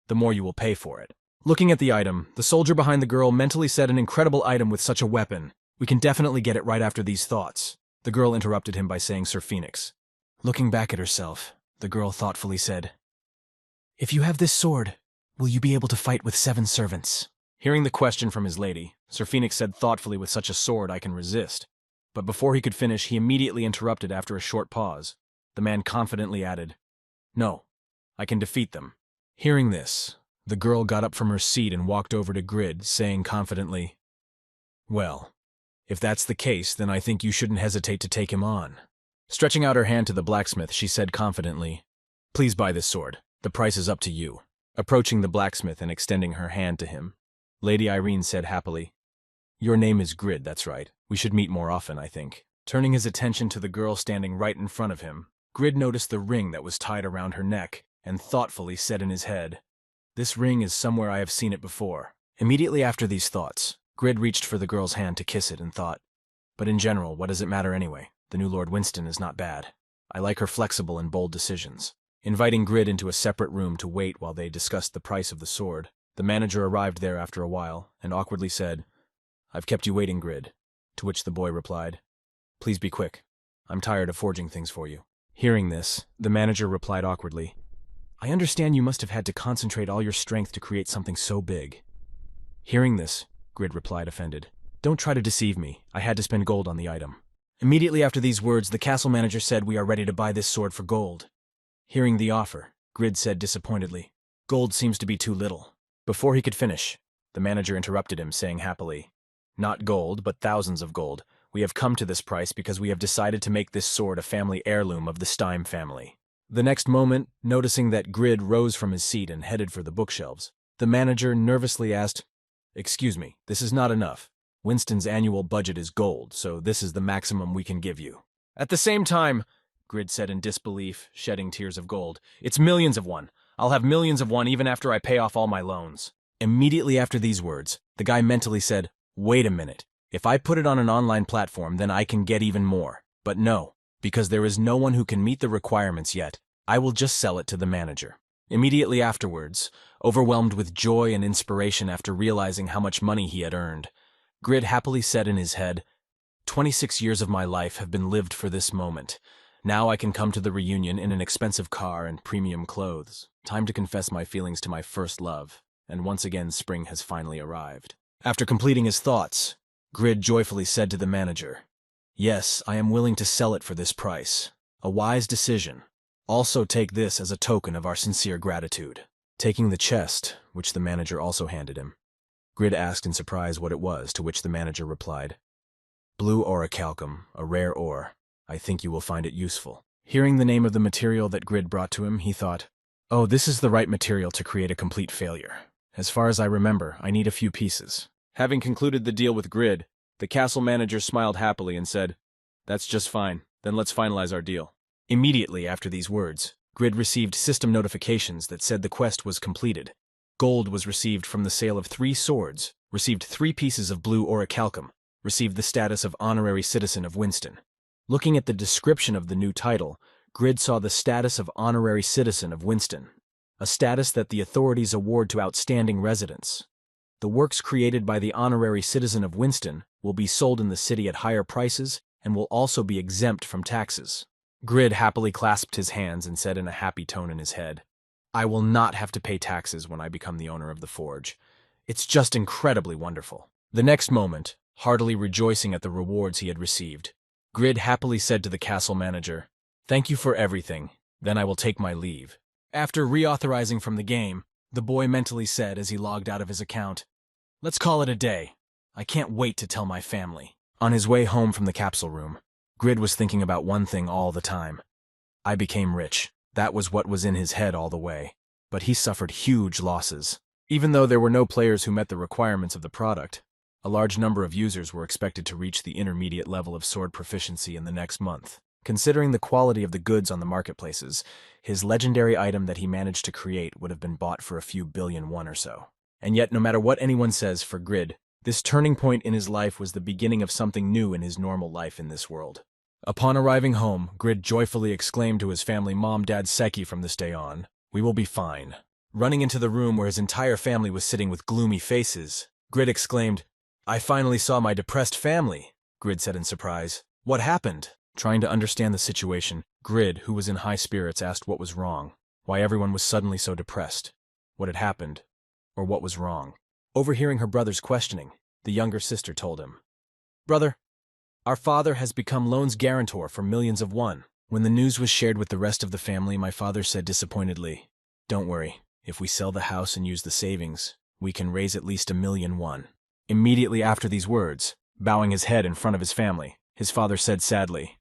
the more you will pay for it. Looking at the item, the soldier behind the girl mentally said, An incredible item with such a weapon. We can definitely get it right after these thoughts. The girl interrupted him by saying Sir Phoenix. Looking back at herself, the girl thoughtfully said, If you have this sword, will you be able to fight with 7 servants? Hearing the question from his lady, Sir Phoenix said thoughtfully, With such a sword I can resist. But before he could finish, he immediately interrupted after a short pause. The man confidently added, No, I can defeat them. Hearing this, the girl got up from her seat and walked over to Grid, saying confidently, Well, if that's the case, then I think you shouldn't hesitate to take him on. Stretching out her hand to the blacksmith, she said confidently, "Please buy this sword. The price is up to you." Approaching the blacksmith and extending her hand to him, Lady Irene said happily, "Your name is Grid, that's right. We should meet more often, I think." Turning his attention to the girl standing right in front of him, Grid noticed the ring that was tied around her neck and thoughtfully said in his head, "This ring is somewhere I have seen it before." Immediately after these thoughts, Grid reached for the girl's hand to kiss it and thought, "But in general, what does it matter anyway? The new Lord Winston is not bad. I like her flexible and bold decisions." Inviting Grid into a separate room to wait while they discussed the price of the sword, the manager arrived there after a while and awkwardly said, "I've kept you waiting, Grid." To which the boy replied, "Please be quick. I'm tired of forging things for you." Hearing this, the manager replied awkwardly, "I understand you must have had to concentrate all your strength to create something so big." Hearing this, Grid replied offended, "Don't try to deceive me. I had to spend gold on the item." Immediately after these words, the castle manager said, "We are ready to buy this sword for gold." Hearing the offer, Grid said disappointedly, "Gold seems to be too little." Before he could finish, the manager interrupted him, saying happily, "Not gold, but thousands of gold. We have come to this price because we have decided to make this sword a family heirloom of the Steim family." The next moment, noticing that Grid rose from his seat and headed for the bookshelves, the manager nervously asked, "Excuse me, this is not enough. Winston's annual budget is gold, so this is the maximum we can give you." "At the same time," Grid said in disbelief, shedding tears of gold, "it's millions of one. I'll have millions of one even after I pay off all my loans." Immediately after these words, the guy mentally said, "Wait a minute. If I put it on an online platform, then I can get even more. But no, because there is no one who can meet the requirements yet, I will just sell it to the manager." Immediately afterwards, overwhelmed with joy and inspiration after realizing how much money he had earned, Grid happily said in his head, 26 years of my life have been lived for this moment. Now I can come to the reunion in an expensive car and premium clothes. Time to confess my feelings to my first love, and once again spring has finally arrived." After completing his thoughts, Grid joyfully said to the manager, "Yes, I am willing to sell it for this price. A wise decision. Also take this as a token of our sincere gratitude." Taking the chest, which the manager also handed him, Grid asked in surprise what it was, to which the manager replied, "Blue orichalcum, a rare ore. I think you will find it useful." Hearing the name of the material that Grid brought to him, he thought, "Oh, this is the right material to create a complete failure. As far as I remember, I need a few pieces." Having concluded the deal with Grid, the castle manager smiled happily and said, "That's just fine. Then let's finalize our deal." Immediately after these words, Grid received system notifications that said the quest was completed. Gold was received from the sale of 3 swords, received 3 pieces of blue orichalcum, received the status of honorary citizen of Winston. Looking at the description of the new title, Grid saw the status of honorary citizen of Winston, a status that the authorities award to outstanding residents. The works created by the honorary citizen of Winston will be sold in the city at higher prices and will also be exempt from taxes. Grid happily clasped his hands and said in a happy tone in his head, "I will not have to pay taxes when I become the owner of the forge. It's just incredibly wonderful." The next moment, heartily rejoicing at the rewards he had received, Grid happily said to the castle manager, "Thank you for everything, then I will take my leave." After reauthorizing from the game, the boy mentally said as he logged out of his account, "Let's call it a day. I can't wait to tell my family." On his way home from the capsule room, Grid was thinking about one thing all the time. I became rich. That was what was in his head all the way. But he suffered huge losses. Even though there were no players who met the requirements of the product, a large number of users were expected to reach the intermediate level of sword proficiency in the next month. Considering the quality of the goods on the marketplaces, his legendary item that he managed to create would have been bought for a few billion won or so. And yet, no matter what anyone says for Grid, this turning point in his life was the beginning of something new in his normal life in this world. Upon arriving home, Grid joyfully exclaimed to his family, "Mom, Dad, Seki, from this day on, we will be fine." Running into the room where his entire family was sitting with gloomy faces, Grid exclaimed, "I finally saw my depressed family," Grid said in surprise. "What happened?" Trying to understand the situation, Grid, who was in high spirits, asked what was wrong, why everyone was suddenly so depressed, what had happened, or what was wrong. Overhearing her brother's questioning, the younger sister told him, "Brother, our father has become loan's guarantor for millions of won." When the news was shared with the rest of the family, my father said disappointedly, "Don't worry, if we sell the house and use the savings, we can raise at least 1,000,000 won." Immediately after these words, bowing his head in front of his family, his father said sadly,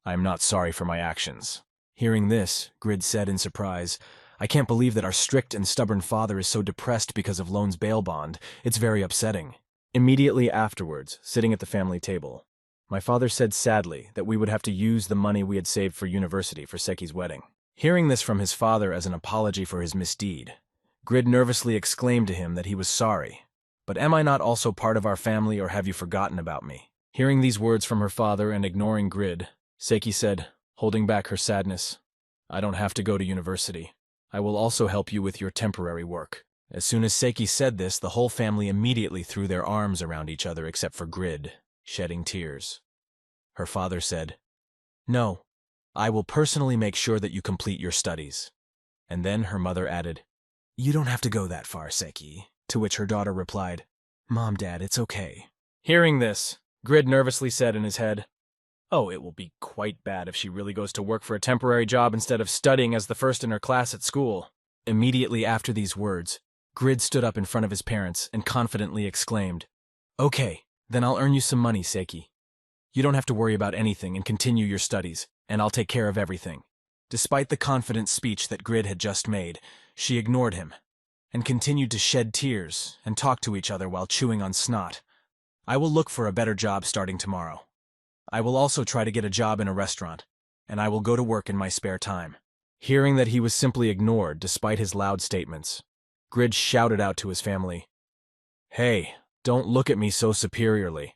I am not sorry for my actions. Hearing this, Grid said in surprise, I can't believe that our strict and stubborn father is so depressed because of Lone's bail bond. It's very upsetting. Immediately afterwards, sitting at the family table, my father said sadly that we would have to use the money we had saved for university for Seki's wedding. Hearing this from his father as an apology for his misdeed, Grid nervously exclaimed to him that he was sorry. But am I not also part of our family, or have you forgotten about me? Hearing these words from her father and ignoring Grid, Seki said, holding back her sadness, I don't have to go to university. I will also help you with your temporary work. As soon as Seki said this, the whole family immediately threw their arms around each other except for Grid, shedding tears. Her father said, No, I will personally make sure that you complete your studies. And then her mother added, You don't have to go that far, Seki. To which her daughter replied, Mom, Dad, it's okay. Hearing this, Grid nervously said in his head, Oh, it will be quite bad if she really goes to work for a temporary job instead of studying as the first in her class at school. Immediately after these words, Grid stood up in front of his parents and confidently exclaimed, Okay, then I'll earn you some money, Seki. You don't have to worry about anything and continue your studies, and I'll take care of everything. Despite the confident speech that Grid had just made, she ignored him and continued to shed tears and talk to each other while chewing on snot. I will look for a better job starting tomorrow. I will also try to get a job in a restaurant, and I will go to work in my spare time. Hearing that he was simply ignored despite his loud statements, Grid shouted out to his family, Hey, don't look at me so superiorly.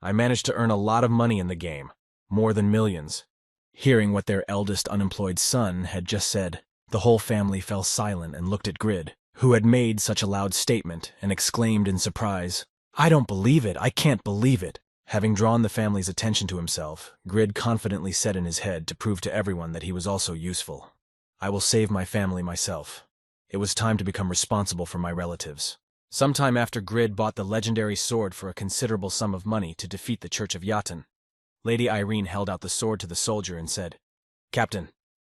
I managed to earn a lot of money in the game, more than millions. Hearing what their eldest unemployed son had just said, the whole family fell silent and looked at Grid, who had made such a loud statement, and exclaimed in surprise, I don't believe it, I can't believe it. Having drawn the family's attention to himself, Grid confidently said in his head to prove to everyone that he was also useful, I will save my family myself. It was time to become responsible for my relatives. Sometime after Grid bought the legendary sword for a considerable sum of money to defeat the Church of Yatan, Lady Irene held out the sword to the soldier and said, Captain,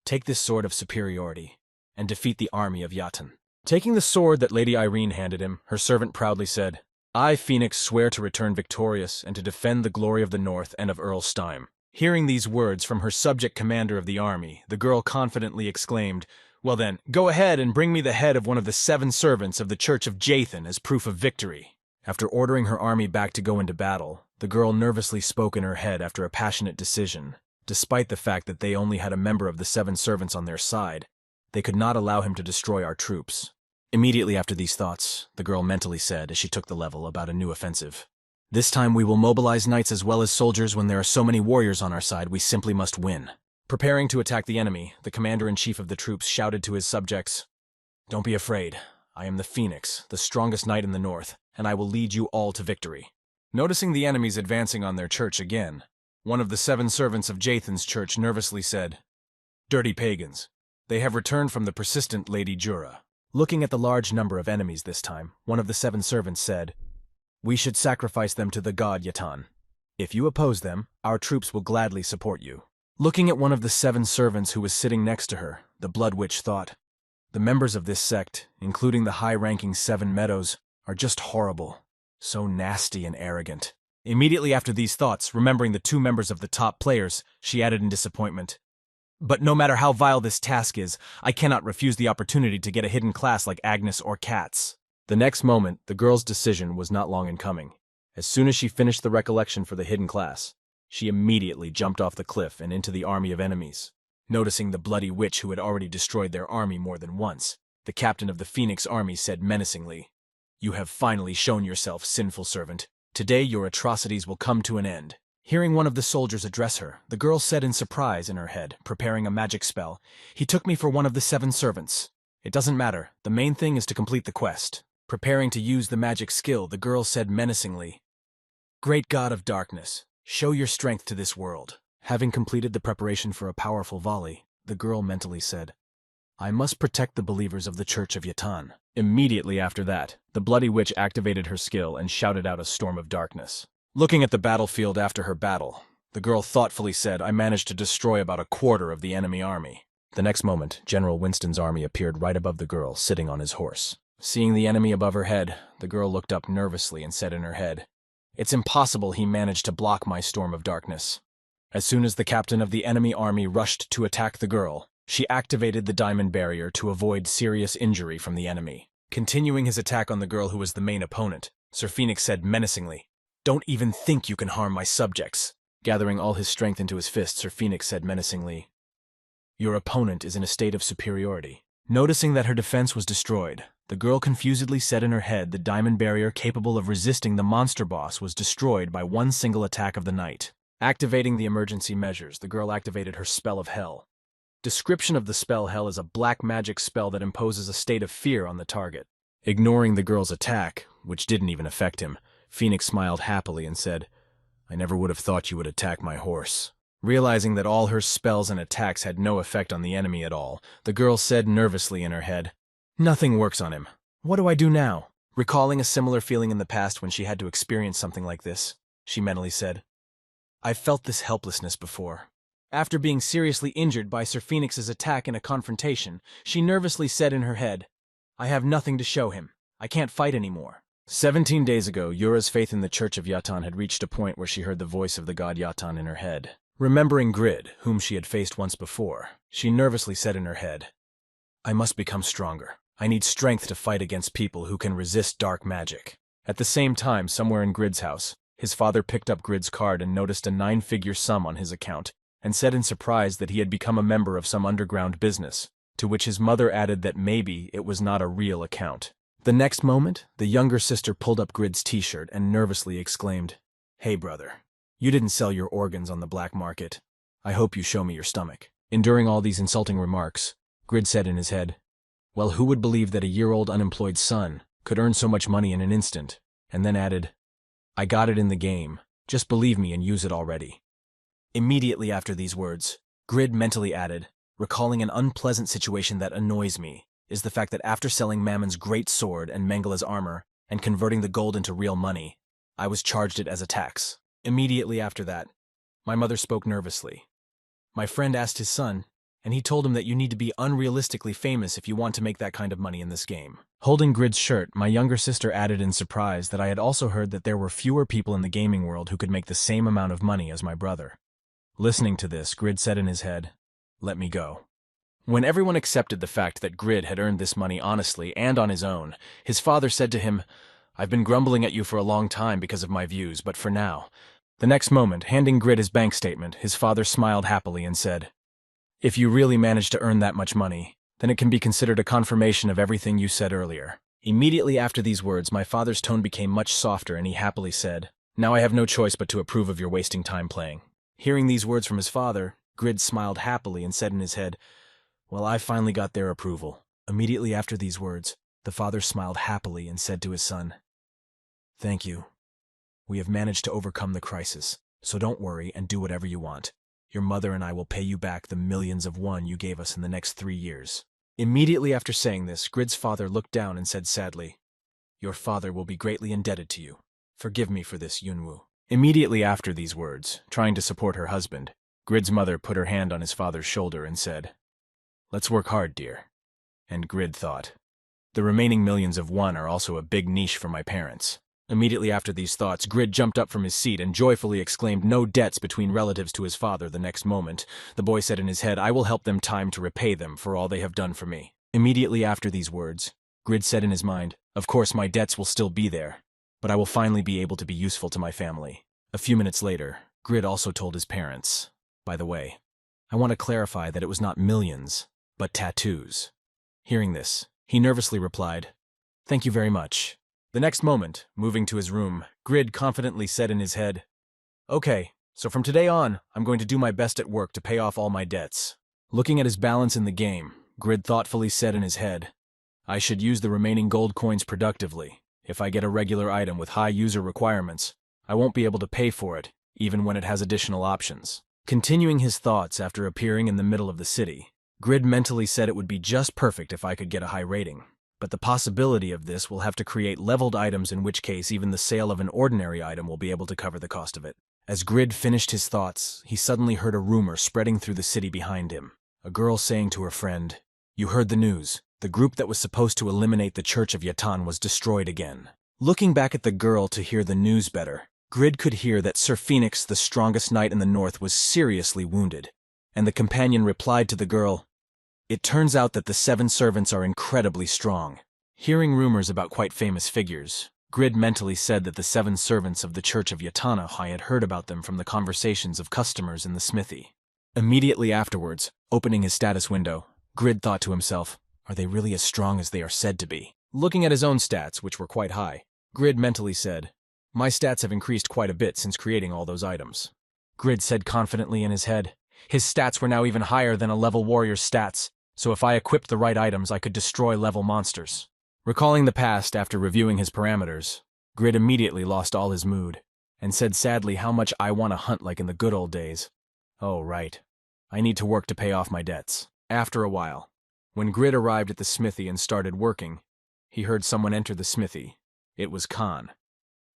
take this sword of superiority and defeat the army of Yatan. Taking the sword that Lady Irene handed him, her servant proudly said, I, Phoenix, swear to return victorious and to defend the glory of the North and of Earl Steim. Hearing these words from her subject commander of the army, the girl confidently exclaimed, Well then, go ahead and bring me the head of one of the 7 servants of the Church of Jathan as proof of victory. After ordering her army back to go into battle, the girl nervously spoke in her head after a passionate decision. Despite the fact that they only had a member of the 7 servants on their side, they could not allow him to destroy our troops. Immediately after these thoughts, the girl mentally said as she took the level about a new offensive. This time we will mobilize knights as well as soldiers. When there are so many warriors on our side, we simply must win. Preparing to attack the enemy, the commander-in-chief of the troops shouted to his subjects, Don't be afraid. I am the Phoenix, the strongest knight in the north, and I will lead you all to victory. Noticing the enemies advancing on their church again, one of the 7 servants of Jathan's church nervously said, Dirty pagans. They have returned from the persistent Lady Jura. Looking at the large number of enemies this time, one of the 7 servants said, We should sacrifice them to the god Yatan. If you oppose them, our troops will gladly support you. Looking at one of the 7 servants who was sitting next to her, the Blood Witch thought, The members of this sect, including the high-ranking 7 Meadows, are just horrible. So nasty and arrogant. Immediately after these thoughts, remembering the 2 members of the top players, she added in disappointment, But no matter how vile this task is, I cannot refuse the opportunity to get a hidden class like Agnes or Katz. The next moment, the girl's decision was not long in coming. As soon as she finished the recollection for the hidden class, she immediately jumped off the cliff and into the army of enemies. Noticing the bloody witch who had already destroyed their army more than once, the captain of the Phoenix army said menacingly, You have finally shown yourself, sinful servant. Today your atrocities will come to an end. Hearing one of the soldiers address her, the girl said in surprise in her head, preparing a magic spell, He took me for one of the 7 servants. It doesn't matter. The main thing is to complete the quest. Preparing to use the magic skill, the girl said menacingly, Great God of darkness, show your strength to this world. Having completed the preparation for a powerful volley, the girl mentally said, I must protect the believers of the Church of Yatan. Immediately after that, the Bloody Witch activated her skill and shouted out a storm of darkness. Looking at the battlefield after her battle, the girl thoughtfully said, I managed to destroy about a quarter of the enemy army. The next moment, General Winston's army appeared right above the girl, sitting on his horse. Seeing the enemy above her head, the girl looked up nervously and said in her head, It's impossible he managed to block my storm of darkness. As soon as the captain of the enemy army rushed to attack the girl, she activated the diamond barrier to avoid serious injury from the enemy. Continuing his attack on the girl who was the main opponent, Sir Phoenix said menacingly, "Don't even think you can harm my subjects." Gathering all his strength into his fist, Sir Phoenix said menacingly, "Your opponent is in a state of superiority." Noticing that her defense was destroyed, the girl confusedly said in her head the diamond barrier capable of resisting the monster boss was destroyed by one single attack of the night. Activating the emergency measures, the girl activated her spell of hell. Description of the spell hell is a black magic spell that imposes a state of fear on the target. Ignoring the girl's attack, which didn't even affect him, Phoenix smiled happily and said, "I never would have thought you would attack my horse." Realizing that all her spells and attacks had no effect on the enemy at all, the girl said nervously in her head, "Nothing works on him. What do I do now?" Recalling a similar feeling in the past when she had to experience something like this, she mentally said, "I've felt this helplessness before." After being seriously injured by Sir Phoenix's attack in a confrontation, she nervously said in her head, "I have nothing to show him. I can't fight anymore." 17 days ago, Yura's faith in the Church of Yatan had reached a point where she heard the voice of the god Yatan in her head. Remembering Grid, whom she had faced once before, she nervously said in her head, "I must become stronger. I need strength to fight against people who can resist dark magic." At the same time, somewhere in Grid's house, his father picked up Grid's card and noticed a 9-figure sum on his account, and said in surprise that he had become a member of some underground business, to which his mother added that maybe it was not a real account. The next moment, the younger sister pulled up Grid's t-shirt and nervously exclaimed, "Hey brother, you didn't sell your organs on the black market. I hope you show me your stomach." Enduring all these insulting remarks, Grid said in his head, "Well, who would believe that a year-old unemployed son could earn so much money in an instant?" And then added, "I got it in the game. Just believe me and use it already." Immediately after these words, Grid mentally added, "Recalling an unpleasant situation that annoys me is the fact that after selling Mammon's great sword and Mengele's armor and converting the gold into real money, I was charged it as a tax." Immediately after that, my mother spoke nervously. "My friend asked his son, and he told him that you need to be unrealistically famous if you want to make that kind of money in this game." Holding Grid's shirt, my younger sister added in surprise that I had also heard that there were fewer people in the gaming world who could make the same amount of money as my brother. Listening to this, Grid said in his head, "Let me go." When everyone accepted the fact that Grid had earned this money honestly and on his own, his father said to him, "I've been grumbling at you for a long time because of my views, but for now." The next moment, handing Grid his bank statement, his father smiled happily and said, "If you really managed to earn that much money, then it can be considered a confirmation of everything you said earlier." Immediately after these words, my father's tone became much softer and he happily said, "Now I have no choice but to approve of your wasting time playing." Hearing these words from his father, Grid smiled happily and said in his head, "Well, I finally got their approval." Immediately after these words, the father smiled happily and said to his son, "Thank you. We have managed to overcome the crisis, so don't worry and do whatever you want. Your mother and I will pay you back the millions of won you gave us in the next 3 years." Immediately after saying this, Grid's father looked down and said sadly, "Your father will be greatly indebted to you. Forgive me for this, Yunwoo." Immediately after these words, trying to support her husband, Grid's mother put her hand on his father's shoulder and said, "Let's work hard, dear." And Grid thought, "The remaining millions of won are also a big niche for my parents." Immediately after these thoughts, Grid jumped up from his seat and joyfully exclaimed, "No debts between relatives," to his father. The next moment, the boy said in his head, "I will help them time to repay them for all they have done for me." Immediately after these words, Grid said in his mind, "Of course my debts will still be there, but I will finally be able to be useful to my family." A few minutes later, Grid also told his parents, "By the way, I want to clarify that it was not millions, but tattoos." Hearing this, he nervously replied, "Thank you very much." The next moment, moving to his room, Grid confidently said in his head, "Okay, so from today on, I'm going to do my best at work to pay off all my debts." Looking at his balance in the game, Grid thoughtfully said in his head, "I should use the remaining gold coins productively. If I get a regular item with high user requirements, I won't be able to pay for it, even when it has additional options." Continuing his thoughts after appearing in the middle of the city, Grid mentally said it would be just perfect if I could get a high rating. But the possibility of this will have to create leveled items, in which case even the sale of an ordinary item will be able to cover the cost of it. As Grid finished his thoughts, he suddenly heard a rumor spreading through the city behind him. A girl saying to her friend, "You heard the news. The group that was supposed to eliminate the Church of Yatan was destroyed again." Looking back at the girl to hear the news better, Grid could hear that Sir Phoenix, the strongest knight in the north, was seriously wounded, and the companion replied to the girl, "It turns out that the 7 servants are incredibly strong." Hearing rumors about quite famous figures, Grid mentally said that the 7 servants of the Church of Yatanahi had heard about them from the conversations of customers in the smithy. Immediately afterwards, opening his status window, Grid thought to himself, are they really as strong as they are said to be? Looking at his own stats, which were quite high, Grid mentally said, my stats have increased quite a bit since creating all those items. Grid said confidently in his head, his stats were now even higher than a level warrior's stats, so if I equipped the right items I could destroy level monsters. Recalling the past after reviewing his parameters, Grid immediately lost all his mood, and said sadly how much I want to hunt like in the good old days. Oh, right. I need to work to pay off my debts. After a while, when Grid arrived at the smithy and started working, he heard someone enter the smithy. It was Khan.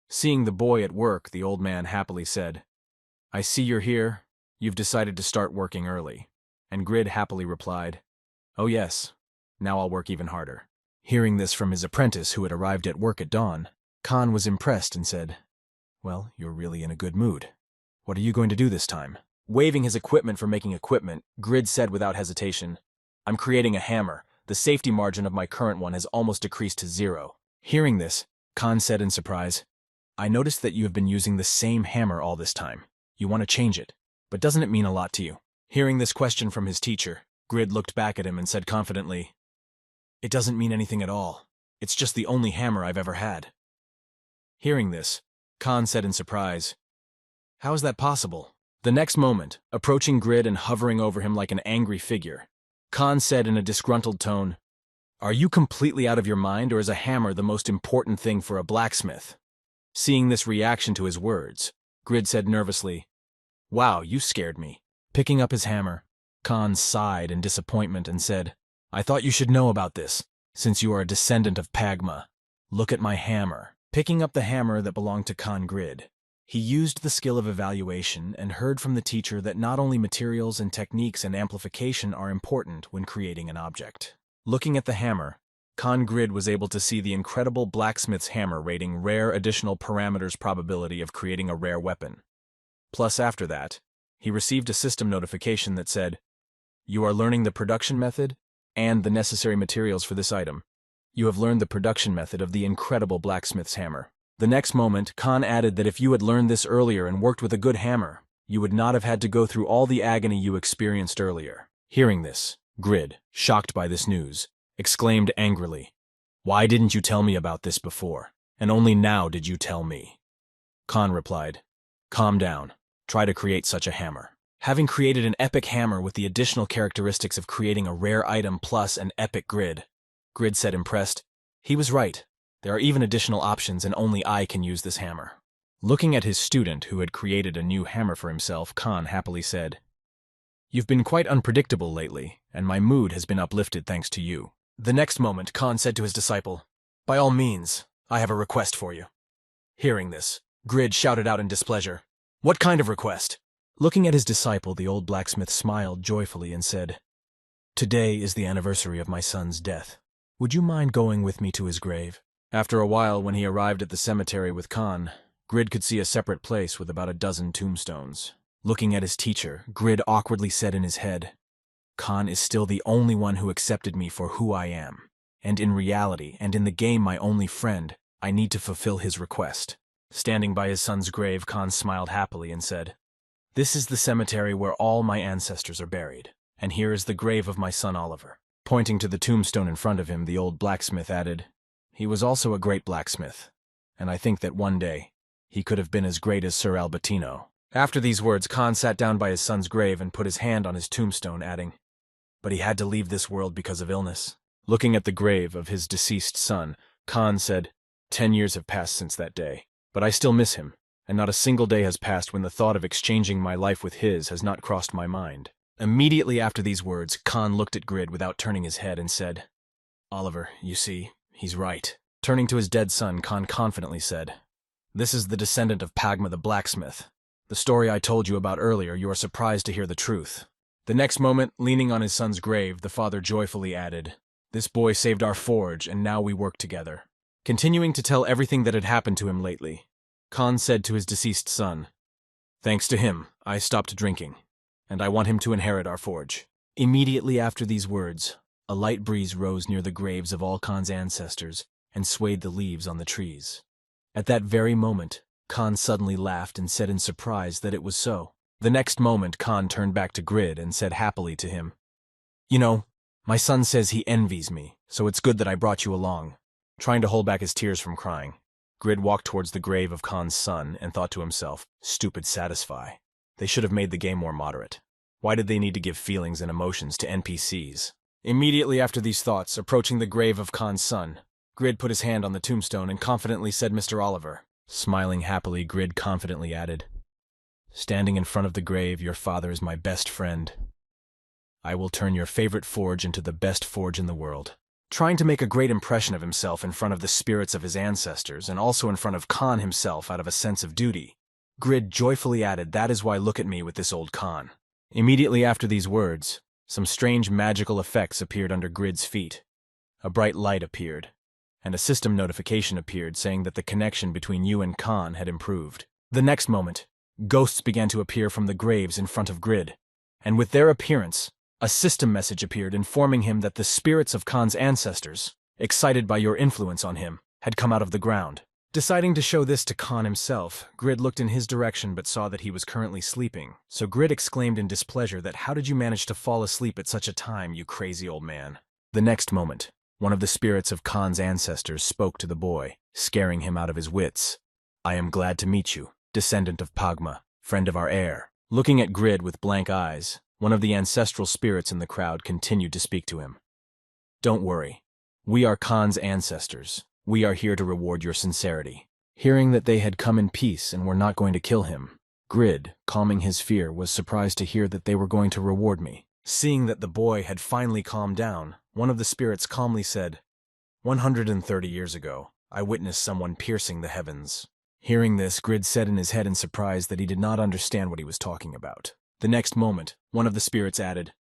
Seeing the boy at work, the old man happily said, I see you're here. You've decided to start working early. And Grid happily replied, oh yes, now I'll work even harder. Hearing this from his apprentice who had arrived at work at dawn, Khan was impressed and said, well, you're really in a good mood. What are you going to do this time? Waving his equipment for making equipment, Grid said without hesitation, I'm creating a hammer. The safety margin of my current one has almost decreased to 0. Hearing this, Khan said in surprise, I noticed that you have been using the same hammer all this time. You want to change it, but doesn't it mean a lot to you? Hearing this question from his teacher, Grid looked back at him and said confidently, it doesn't mean anything at all. It's just the only hammer I've ever had. Hearing this, Khan said in surprise, how is that possible? The next moment, approaching Grid and hovering over him like an angry figure, Khan said in a disgruntled tone, are you completely out of your mind, or is a hammer the most important thing for a blacksmith? Seeing this reaction to his words, Grid said nervously, wow, you scared me. Picking up his hammer, Khan sighed in disappointment and said, I thought you should know about this, since you are a descendant of Pagma. Look at my hammer. Picking up the hammer that belonged to Khan Grid, he used the skill of evaluation and heard from the teacher that not only materials and techniques and amplification are important when creating an object. Looking at the hammer, Khan Grid was able to see the incredible blacksmith's hammer rating rare additional parameters probability of creating a rare weapon. Plus after that, he received a system notification that said, you are learning the production method and the necessary materials for this item. You have learned the production method of the incredible blacksmith's hammer. The next moment, Khan added that if you had learned this earlier and worked with a good hammer, you would not have had to go through all the agony you experienced earlier. Hearing this, Grid, shocked by this news, exclaimed angrily, why didn't you tell me about this before, and only now did you tell me? Khan replied, calm down, try to create such a hammer. Having created an epic hammer with the additional characteristics of creating a rare item plus an epic Grid said impressed, he was right, there are even additional options and only I can use this hammer. Looking at his student who had created a new hammer for himself, Khan happily said, you've been quite unpredictable lately, and my mood has been uplifted thanks to you. The next moment, Khan said to his disciple, by all means, I have a request for you. Hearing this, Grid shouted out in displeasure, what kind of request? Looking at his disciple, the old blacksmith smiled joyfully and said, today is the anniversary of my son's death. Would you mind going with me to his grave? After a while, when he arrived at the cemetery with Khan, Grid could see a separate place with about a dozen tombstones. Looking at his teacher, Grid awkwardly said in his head, Khan is still the only one who accepted me for who I am, and in reality, and in the game my only friend, I need to fulfill his request. Standing by his son's grave, Khan smiled happily and said, this is the cemetery where all my ancestors are buried, and here is the grave of my son Oliver. Pointing to the tombstone in front of him, the old blacksmith added, he was also a great blacksmith, and I think that one day he could have been as great as Sir Albertino. After these words, Khan sat down by his son's grave and put his hand on his tombstone, adding, but he had to leave this world because of illness. Looking at the grave of his deceased son, Khan said, 10 years have passed since that day, but I still miss him, and not a single day has passed when the thought of exchanging my life with his has not crossed my mind. Immediately after these words, Khan looked at Grid without turning his head and said, Oliver, you see, he's right. Turning to his dead son, Khan confidently said, this is the descendant of Pagma the blacksmith. The story I told you about earlier, you are surprised to hear the truth. The next moment, leaning on his son's grave, the father joyfully added, this boy saved our forge, and now we work together. Continuing to tell everything that had happened to him lately, Khan said to his deceased son. Thanks to him, I stopped drinking, and I want him to inherit our forge. Immediately after these words, a light breeze rose near the graves of all Khan's ancestors and swayed the leaves on the trees. At that very moment, Khan suddenly laughed and said in surprise that it was so. The next moment, Khan turned back to Grid and said happily to him, You know, my son says he envies me, so it's good that I brought you along. Trying to hold back his tears from crying, Grid walked towards the grave of Khan's son and thought to himself, stupid satisfy. They should have made the game more moderate. Why did they need to give feelings and emotions to NPCs? Immediately after these thoughts, approaching the grave of Khan's son, Grid put his hand on the tombstone and confidently said, Mr. Oliver. Smiling happily, Grid confidently added, Standing in front of the grave, your father is my best friend. I will turn your favorite forge into the best forge in the world. Trying to make a great impression of himself in front of the spirits of his ancestors and also in front of Khan himself out of a sense of duty, Grid joyfully added, That is why look at me with this old Khan. Immediately after these words, some strange magical effects appeared under Grid's feet. A bright light appeared, and a system notification appeared saying that the connection between you and Khan had improved. The next moment, ghosts began to appear from the graves in front of Grid, and with their appearance, a system message appeared informing him that the spirits of Khan's ancestors, excited by your influence on him, had come out of the ground. Deciding to show this to Khan himself, Grid looked in his direction but saw that he was currently sleeping, so Grid exclaimed in displeasure that how did you manage to fall asleep at such a time, you crazy old man? The next moment, one of the spirits of Khan's ancestors spoke to the boy, scaring him out of his wits. I am glad to meet you, descendant of Pagma, friend of our heir. Looking at Grid with blank eyes, one of the ancestral spirits in the crowd continued to speak to him. Don't worry. We are Khan's ancestors. We are here to reward your sincerity. Hearing that they had come in peace and were not going to kill him, Grid, calming his fear, was surprised to hear that they were going to reward me. Seeing that the boy had finally calmed down, one of the spirits calmly said, 130 years ago, I witnessed someone piercing the heavens. Hearing this, Grid said in his head in surprise that he did not understand what he was talking about. The next moment, one of the spirits added,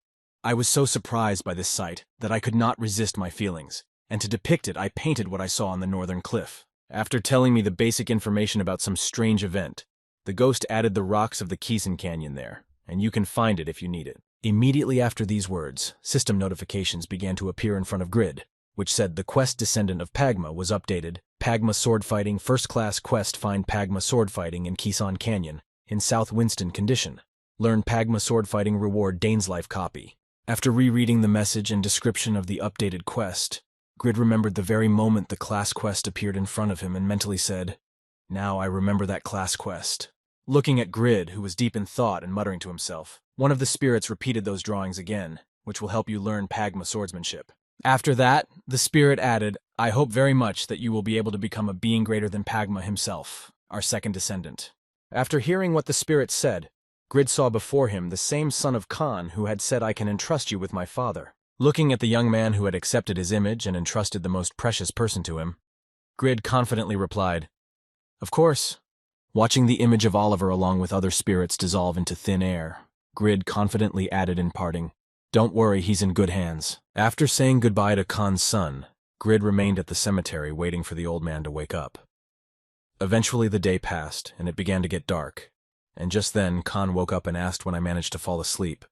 I was so surprised by this sight that I could not resist my feelings, and to depict it I painted what I saw on the northern cliff. After telling me the basic information about some strange event, the ghost added the rocks of the Kisen Canyon there, and you can find it if you need it. Immediately after these words, system notifications began to appear in front of Grid, which said the quest Descendant of Pagma was updated. Pagma Swordfighting First Class Quest Find Pagma Swordfighting in Kison Canyon, in South Winston condition. Learn Pagma Swordfighting Reward Dane's Life copy. After rereading the message and description of the updated quest, Grid remembered the very moment the class quest appeared in front of him and mentally said, Now I remember that class quest. Looking at Grid, who was deep in thought and muttering to himself, one of the spirits repeated those drawings again, which will help you learn Pagma swordsmanship. After that, the spirit added, I hope very much that you will be able to become a being greater than Pagma himself, our second descendant. After hearing what the spirit said, Grid saw before him the same son of Khan who had said, I can entrust you with my father. Looking at the young man who had accepted his image and entrusted the most precious person to him, Grid confidently replied, Of course. Watching the image of Oliver along with other spirits dissolve into thin air, Grid confidently added in parting, Don't worry, he's in good hands. After saying goodbye to Khan's son, Grid remained at the cemetery waiting for the old man to wake up. Eventually the day passed, and it began to get dark, and just then Khan woke up and asked when I managed to fall asleep.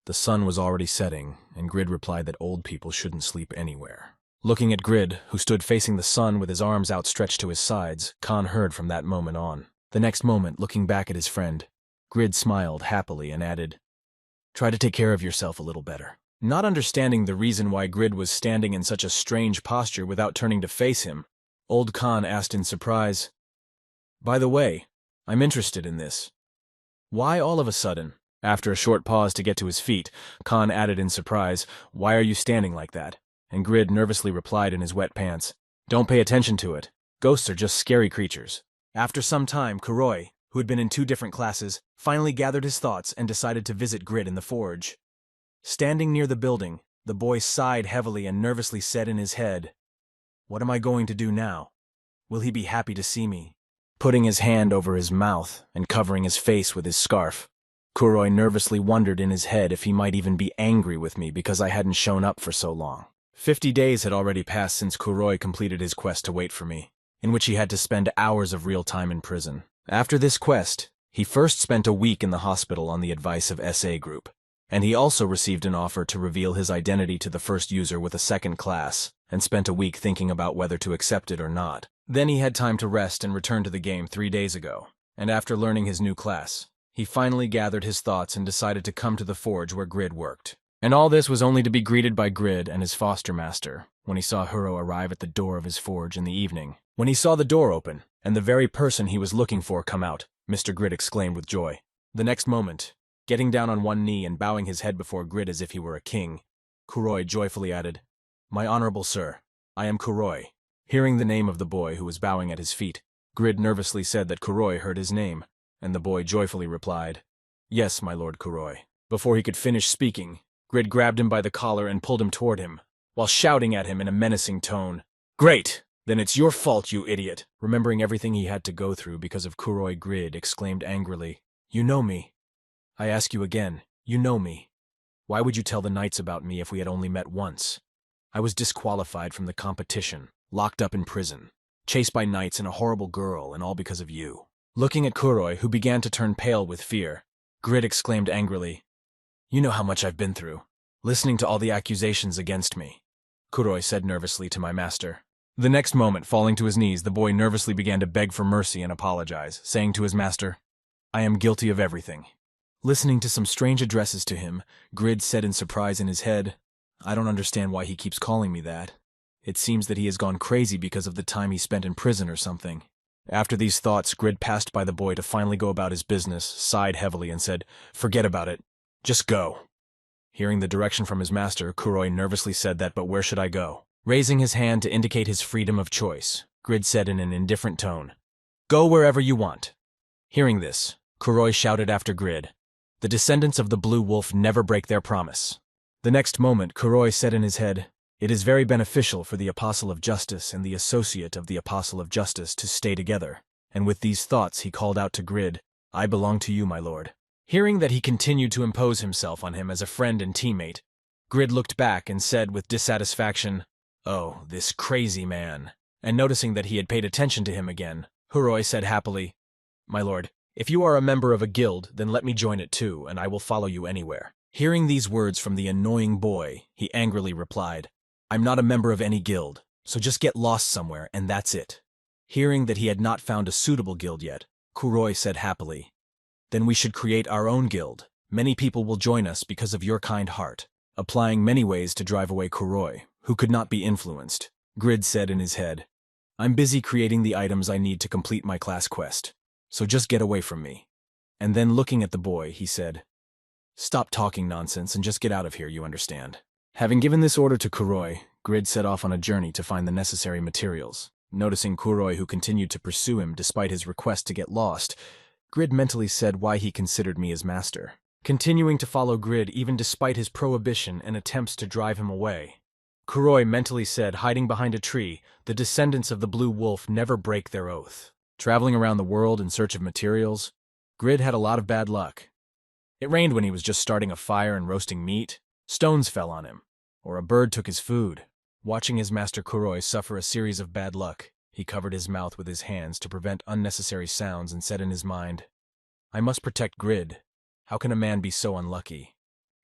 The sun was already setting, and Grid replied that old people shouldn't sleep anywhere. Looking at Grid, who stood facing the sun with his arms outstretched to his sides, Khan heard from that moment on. The next moment, looking back at his friend, Grid smiled happily and added, Try to take care of yourself a little better. Not understanding the reason why Grid was standing in such a strange posture without turning to face him, old Khan asked in surprise, By the way, I'm interested in this. Why all of a sudden? After a short pause to get to his feet, Khan added in surprise, Why are you standing like that? And Grid nervously replied in his wet pants, Don't pay attention to it. Ghosts are just scary creatures. After some time, Kuroi, who had been in 2 different classes, finally gathered his thoughts and decided to visit Grid in the forge. Standing near the building, the boy sighed heavily and nervously said in his head, What am I going to do now? Will he be happy to see me? Putting his hand over his mouth and covering his face with his scarf, Kuroi nervously wondered in his head if he might even be angry with me because I hadn't shown up for so long. 50 days had already passed since Kuroi completed his quest to wait for me. in which he had to spend hours of real time in prison. After this quest, he first spent a week in the hospital on the advice of SA Group, and he also received an offer to reveal his identity to the first user with a second class, and spent a week thinking about whether to accept it or not. Then he had time to rest and return to the game 3 days ago, and after learning his new class, he finally gathered his thoughts and decided to come to the forge where Grid worked. And all this was only to be greeted by Grid and his foster master when he saw Huro arrive at the door of his forge in the evening. When he saw the door open, and the very person he was looking for come out, Mr. Grid exclaimed with joy. The next moment, getting down on one knee and bowing his head before Grid as if he were a king, Kuroi joyfully added, "My honorable sir, I am Kuroi." Hearing the name of the boy who was bowing at his feet, Grid nervously said that Kuroi heard his name, and the boy joyfully replied, "Yes, my lord Kuroi." Before he could finish speaking, Grid grabbed him by the collar and pulled him toward him, while shouting at him in a menacing tone, "Great! Then it's your fault, you idiot!" Remembering everything he had to go through because of Kuroi, Grid exclaimed angrily, "You know me. I ask you again, you know me. Why would you tell the knights about me if we had only met once? I was disqualified from the competition, locked up in prison, chased by knights and a horrible girl, and all because of you." Looking at Kuroi, who began to turn pale with fear, Grid exclaimed angrily, "You know how much I've been through, listening to all the accusations against me," Kuroi said nervously to my master. The next moment, falling to his knees, the boy nervously began to beg for mercy and apologize, saying to his master, "I am guilty of everything." Listening to some strange addresses to him, Grid said in surprise in his head, "I don't understand why he keeps calling me that. It seems that he has gone crazy because of the time he spent in prison or something." After these thoughts, Grid passed by the boy to finally go about his business, sighed heavily, and said, "Forget about it. Just go." Hearing the direction from his master, Kuroi nervously said that, "But where should I go?" Raising his hand to indicate his freedom of choice, Grid said in an indifferent tone, "Go wherever you want." Hearing this, Kuroi shouted after Grid, "The descendants of the Blue Wolf never break their promise." The next moment, Kuroi said in his head, "It is very beneficial for the Apostle of Justice and the associate of the Apostle of Justice to stay together." And with these thoughts, he called out to Grid, "I belong to you, my lord." Hearing that he continued to impose himself on him as a friend and teammate, Grid looked back and said with dissatisfaction, "Oh, this crazy man." And noticing that he had paid attention to him again, Huroi said happily, "My lord, if you are a member of a guild, then let me join it too, and I will follow you anywhere." Hearing these words from the annoying boy, he angrily replied, "I'm not a member of any guild, so just get lost somewhere, and that's it." Hearing that he had not found a suitable guild yet, Kuroi said happily, "Then we should create our own guild. Many people will join us because of your kind heart." Applying many ways to drive away Kuroi, who could not be influenced, Grid said in his head, "I'm busy creating the items I need to complete my class quest, so just get away from me." And then looking at the boy, he said, "Stop talking nonsense and just get out of here, you understand." Having given this order to Kuroi, Grid set off on a journey to find the necessary materials. Noticing Kuroi, who continued to pursue him despite his request to get lost, Grid mentally said why he considered me his master. Continuing to follow Grid even despite his prohibition and attempts to drive him away, Kuroi mentally said, hiding behind a tree, "The descendants of the Blue Wolf never break their oath." Traveling around the world in search of materials, Grid had a lot of bad luck. It rained when he was just starting a fire and roasting meat, stones fell on him, or a bird took his food. Watching his master Kuroi suffer a series of bad luck, he covered his mouth with his hands to prevent unnecessary sounds and said in his mind, "I must protect Grid. How can a man be so unlucky?"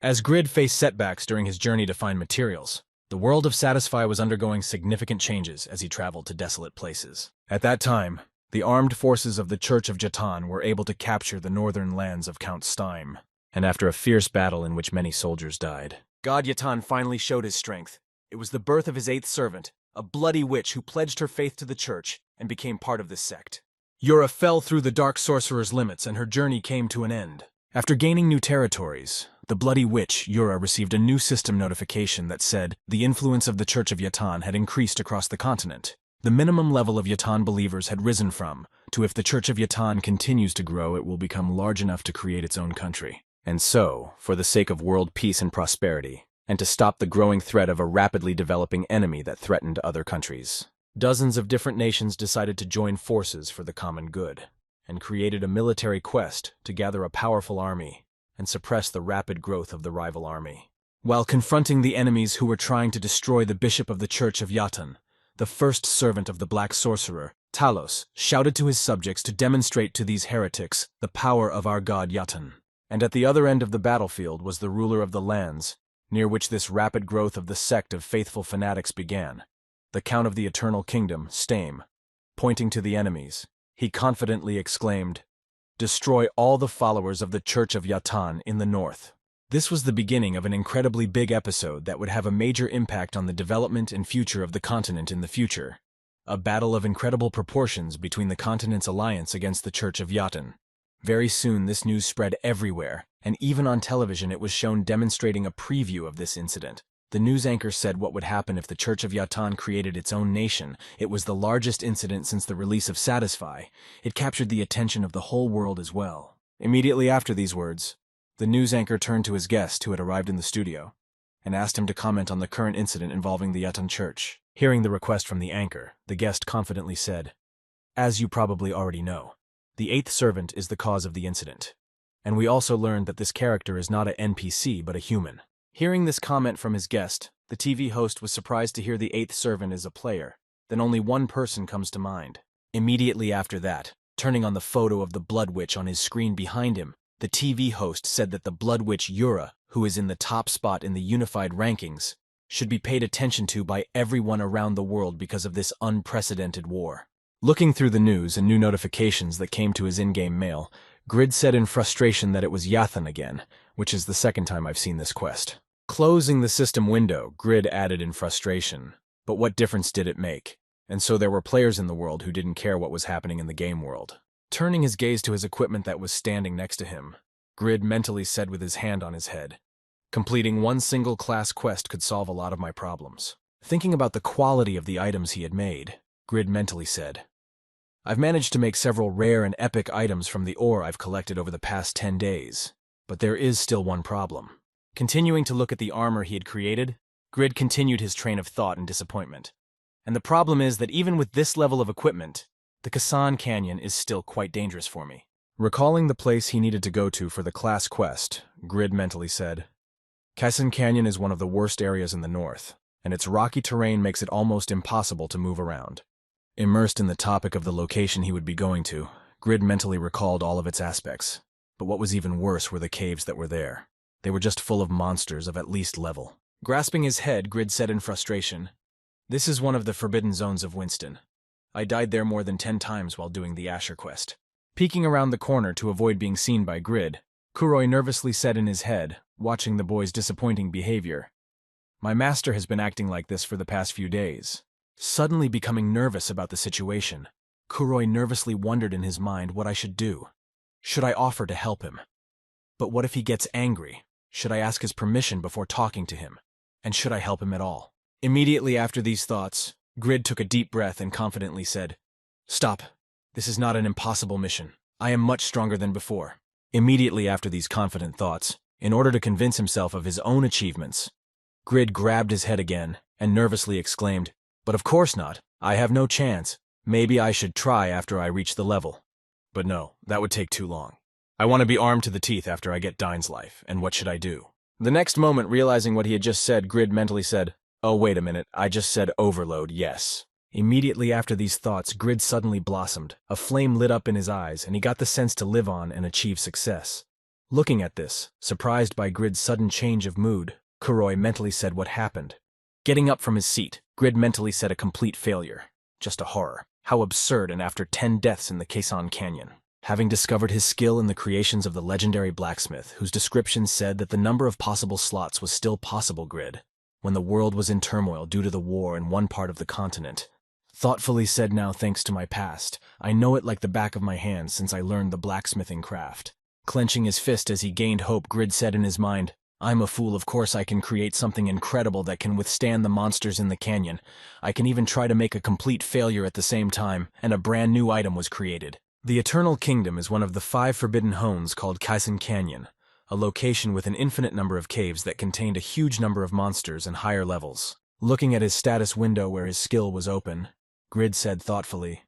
As Grid faced setbacks during his journey to find materials, the world of Satisfy was undergoing significant changes as he traveled to desolate places. At that time, the armed forces of the Church of Jatan were able to capture the northern lands of Count Steim, and after a fierce battle in which many soldiers died, God Jatan finally showed his strength. It was the birth of his 8th servant, a bloody witch who pledged her faith to the church and became part of this sect. Yura fell through the Dark Sorcerer's limits and her journey came to an end. After gaining new territories, the bloody witch, Yura, received a new system notification that said the influence of the Church of Jatan had increased across the continent. The minimum level of Jatan believers had risen from to if the Church of Jatan continues to grow, it will become large enough to create its own country. And so, for the sake of world peace and prosperity, and to stop the growing threat of a rapidly developing enemy that threatened other countries, dozens of different nations decided to join forces for the common good, and created a military quest to gather a powerful army and suppress the rapid growth of the rival army. While confronting the enemies who were trying to destroy the bishop of the Church of Jatan, the first servant of the Black Sorcerer, Talos shouted to his subjects to demonstrate to these heretics the power of our god Yatan. And at the other end of the battlefield was the ruler of the lands, near which this rapid growth of the sect of faithful fanatics began, the Count of the Eternal Kingdom, Stame. Pointing to the enemies, he confidently exclaimed, "Destroy all the followers of the Church of Yatan in the north." This was the beginning of an incredibly big episode that would have a major impact on the development and future of the continent in the future. A battle of incredible proportions between the continent's alliance against the Church of Yatan. Very soon this news spread everywhere, and even on television it was shown demonstrating a preview of this incident. The news anchor said what would happen if the Church of Yatan created its own nation. It was the largest incident since the release of Satisfy. It captured the attention of the whole world as well. Immediately after these words, the news anchor turned to his guest who had arrived in the studio and asked him to comment on the current incident involving the Yatan Church. Hearing the request from the anchor, the guest confidently said, "As you probably already know, the eighth servant is the cause of the incident. And we also learned that this character is not an NPC but a human." Hearing this comment from his guest, the TV host was surprised to hear the eighth servant is a player. Then only one person comes to mind. Immediately after that, turning on the photo of the Blood Witch on his screen behind him, the TV host said that the Blood Witch Yura, who is in the top spot in the unified rankings, should be paid attention to by everyone around the world because of this unprecedented war. Looking through the news and new notifications that came to his in-game mail, Grid said in frustration that it was Yathan again, which is the second time I've seen this quest. Closing the system window, Grid added in frustration, but what difference did it make? And so there were players in the world who didn't care what was happening in the game world. Turning his gaze to his equipment that was standing next to him, Grid mentally said with his hand on his head, "Completing one single class quest could solve a lot of my problems." Thinking about the quality of the items he had made, Grid mentally said, "I've managed to make several rare and epic items from the ore I've collected over the past 10 days, but there is still one problem." Continuing to look at the armor he had created, Grid continued his train of thought in disappointment. And the problem is that even with this level of equipment, the Kasan Canyon is still quite dangerous for me. Recalling the place he needed to go to for the class quest, Grid mentally said, "Kasan Canyon is one of the worst areas in the north, and its rocky terrain makes it almost impossible to move around." Immersed in the topic of the location he would be going to, Grid mentally recalled all of its aspects. But what was even worse were the caves that were there. They were just full of monsters of at least level. Grasping his head, Grid said in frustration, "This is one of the forbidden zones of Winston. I died there more than 10 times while doing the Asher quest." Peeking around the corner to avoid being seen by Grid, Kuroi nervously said in his head, watching the boy's disappointing behavior, "My master has been acting like this for the past few days." Suddenly becoming nervous about the situation, Kuroi nervously wondered in his mind what I should do. Should I offer to help him? But what if he gets angry? Should I ask his permission before talking to him? And should I help him at all? Immediately after these thoughts, Grid took a deep breath and confidently said, "Stop. This is not an impossible mission. I am much stronger than before." Immediately after these confident thoughts, in order to convince himself of his own achievements, Grid grabbed his head again and nervously exclaimed, "But of course not. I have no chance. Maybe I should try after I reach the level. But no, that would take too long. I want to be armed to the teeth after I get Dine's life, and what should I do?" The next moment, realizing what he had just said, Grid mentally said, "Oh, wait a minute, I just said overload, yes." Immediately after these thoughts, Grid suddenly blossomed. A flame lit up in his eyes, and he got the sense to live on and achieve success. Looking at this, surprised by Grid's sudden change of mood, Kuroi mentally said what happened. Getting up from his seat, Grid mentally said a complete failure. Just a horror. How absurd, and after 10 deaths in the Kasan Canyon. Having discovered his skill in the creations of the legendary blacksmith, whose description said that the number of possible slots was still possible, Grid, when the world was in turmoil due to the war in one part of the continent. Thoughtfully said, "Now, thanks to my past, I know it like the back of my hand since I learned the blacksmithing craft." Clenching his fist as he gained hope, Grid said in his mind, "I'm a fool, of course I can create something incredible that can withstand the monsters in the canyon. I can even try to make a complete failure at the same time," and a brand new item was created. The Eternal Kingdom is one of the 5 forbidden hones called Kaisen Canyon, a location with an infinite number of caves that contained a huge number of monsters and higher levels. Looking at his status window where his skill was open, Grid said thoughtfully,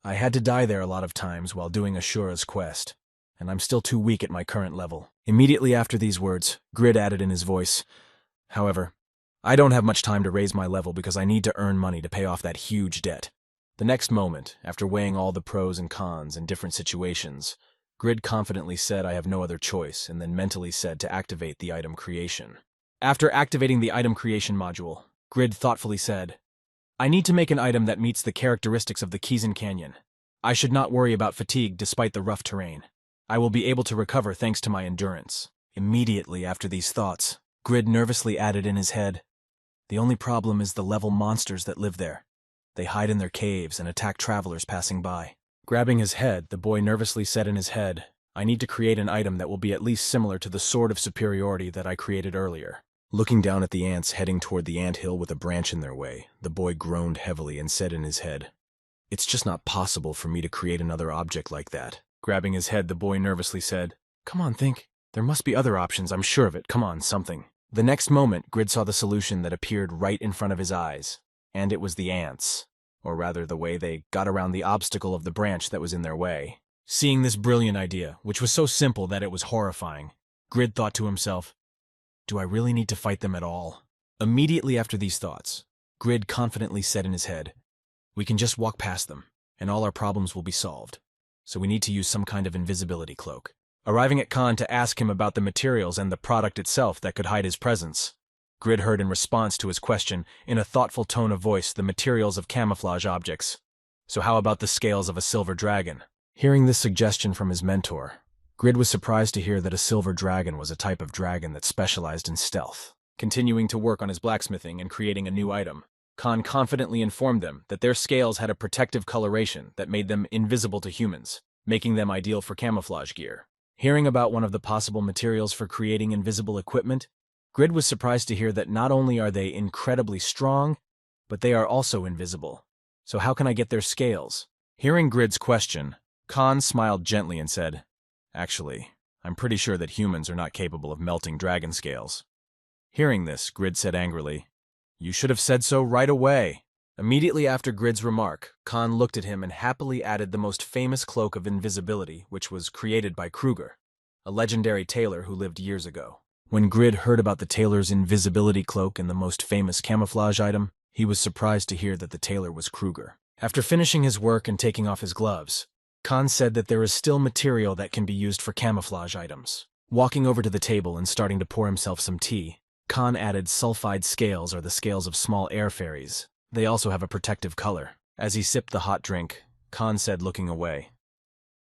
"I had to die there a lot of times while doing Ashura's quest, and I'm still too weak at my current level." Immediately after these words, Grid added in his voice, "However, I don't have much time to raise my level because I need to earn money to pay off that huge debt. The next moment, after weighing all the pros and cons in different situations, Grid confidently said, "I have no other choice," and then mentally said to activate the item creation. After activating the item creation module, Grid thoughtfully said, "I need to make an item that meets the characteristics of the Kizan Canyon. I should not worry about fatigue despite the rough terrain. I will be able to recover thanks to my endurance." Immediately after these thoughts, Grid nervously added in his head, "The only problem is the level monsters that live there. They hide in their caves and attack travelers passing by." Grabbing his head, the boy nervously said in his head, "I need to create an item that will be at least similar to the Sword of Superiority that I created earlier." Looking down at the ants heading toward the ant hill with a branch in their way, the boy groaned heavily and said in his head, "It's just not possible for me to create another object like that." Grabbing his head, the boy nervously said, "Come on, think. There must be other options, I'm sure of it. Come on, something." The next moment, Grid saw the solution that appeared right in front of his eyes, and it was the ants. Or rather, the way they got around the obstacle of the branch that was in their way. Seeing this brilliant idea, which was so simple that it was horrifying, Grid thought to himself, "Do I really need to fight them at all?" Immediately after these thoughts, Grid confidently said in his head, "We can just walk past them, and all our problems will be solved. So we need to use some kind of invisibility cloak." Arriving at Khan to ask him about the materials and the product itself that could hide his presence, Grid heard in response to his question, in a thoughtful tone of voice, the materials of camouflage objects. So how about the scales of a silver dragon? Hearing this suggestion from his mentor, Grid was surprised to hear that a silver dragon was a type of dragon that specialized in stealth. Continuing to work on his blacksmithing and creating a new item, Khan confidently informed them that their scales had a protective coloration that made them invisible to humans, making them ideal for camouflage gear. Hearing about one of the possible materials for creating invisible equipment, Grid was surprised to hear that not only are they incredibly strong, but they are also invisible. So how can I get their scales? Hearing Grid's question, Khan smiled gently and said, "Actually, I'm pretty sure that humans are not capable of melting dragon scales." Hearing this, Grid said angrily, "You should have said so right away." Immediately after Grid's remark, Khan looked at him and happily added the most famous cloak of invisibility, which was created by Kruger, a legendary tailor who lived years ago. When Grid heard about the tailor's invisibility cloak and the most famous camouflage item, he was surprised to hear that the tailor was Kruger. After finishing his work and taking off his gloves, Khan said that there is still material that can be used for camouflage items. Walking over to the table and starting to pour himself some tea, Khan added sulfide scales, or the scales of small air fairies. They also have a protective color. As he sipped the hot drink, Khan said, looking away,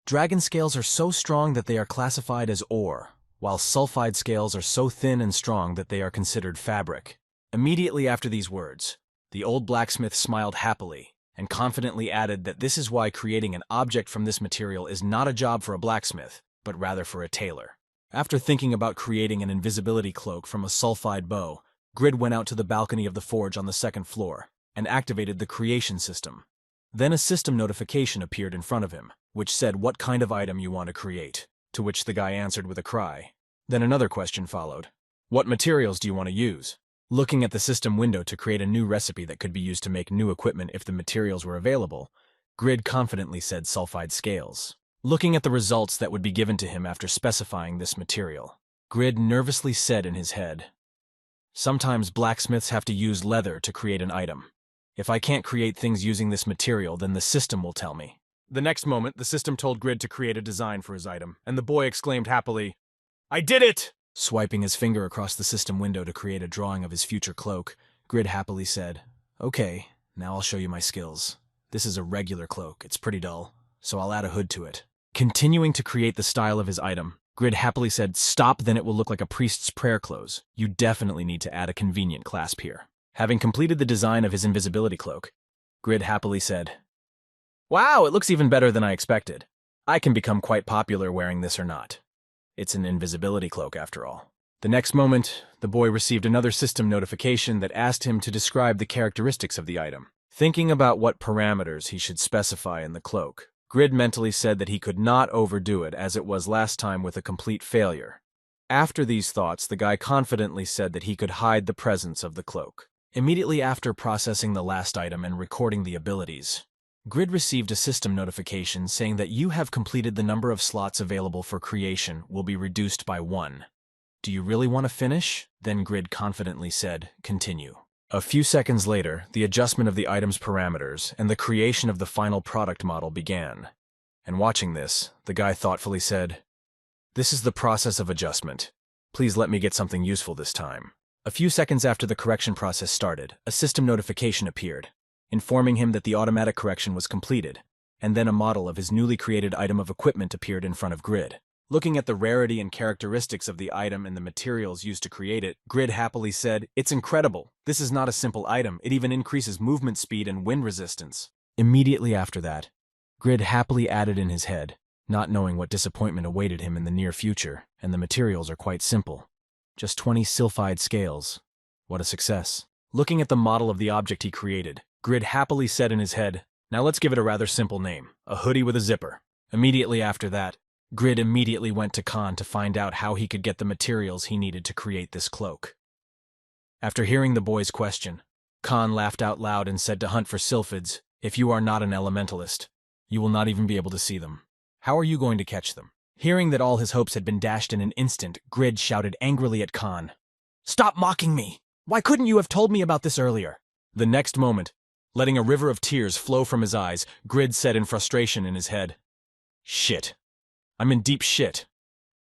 "Dragon scales are so strong that they are classified as ore, while sulfide scales are so thin and strong that they are considered fabric." Immediately after these words, the old blacksmith smiled happily and confidently added that this is why creating an object from this material is not a job for a blacksmith, but rather for a tailor. After thinking about creating an invisibility cloak from a sulfide bow, Grid went out to the balcony of the forge on the second floor and activated the creation system. Then a system notification appeared in front of him, which said what kind of item you want to create, to which the guy answered with a cry. Then another question followed. "What materials do you want to use?" Looking at the system window to create a new recipe that could be used to make new equipment if the materials were available, Grid confidently said sulfide scales. Looking at the results that would be given to him after specifying this material, Grid nervously said in his head, "Sometimes blacksmiths have to use leather to create an item. If I can't create things using this material, then the system will tell me." The next moment, the system told Grid to create a design for his item, and the boy exclaimed happily, "I did it!" Swiping his finger across the system window to create a drawing of his future cloak, Grid happily said, "Okay, now I'll show you my skills. This is a regular cloak, it's pretty dull, so I'll add a hood to it." Continuing to create the style of his item, Grid happily said, "Stop, then it will look like a priest's prayer clothes. You definitely need to add a convenient clasp here." Having completed the design of his invisibility cloak, Grid happily said, "Wow, it looks even better than I expected. I can become quite popular wearing this or not. It's an invisibility cloak after all." The next moment, the boy received another system notification that asked him to describe the characteristics of the item. Thinking about what parameters he should specify in the cloak, Grid mentally said that he could not overdo it as it was last time with a complete failure. After these thoughts, the guy confidently said that he could hide the presence of the cloak. Immediately after processing the last item and recording the abilities, Grid received a system notification saying that you have completed the number of slots available for creation will be reduced by 1. "Do you really want to finish?" Then Grid confidently said, "Continue." A few seconds later, the adjustment of the item's parameters and the creation of the final product model began. And watching this, the guy thoughtfully said, "This is the process of adjustment. Please let me get something useful this time." A few seconds after the correction process started, a system notification appeared, informing him that the automatic correction was completed, and then a model of his newly created item of equipment appeared in front of Grid. Looking at the rarity and characteristics of the item and the materials used to create it, Grid happily said, "It's incredible. This is not a simple item. It even increases movement speed and wind resistance." Immediately after that, Grid happily added in his head, not knowing what disappointment awaited him in the near future, and the materials are quite simple. Just 20 silphide scales. What a success. Looking at the model of the object he created, Grid happily said in his head, "Now let's give it a rather simple name, a hoodie with a zipper." Immediately after that, Grid immediately went to Khan to find out how he could get the materials he needed to create this cloak. After hearing the boy's question, Khan laughed out loud and said to hunt for sylphids, "If you are not an elementalist, you will not even be able to see them. How are you going to catch them?" Hearing that all his hopes had been dashed in an instant, Grid shouted angrily at Khan, "Stop mocking me! Why couldn't you have told me about this earlier?" The next moment, letting a river of tears flow from his eyes, Grid said in frustration in his head, "Shit. I'm in deep shit.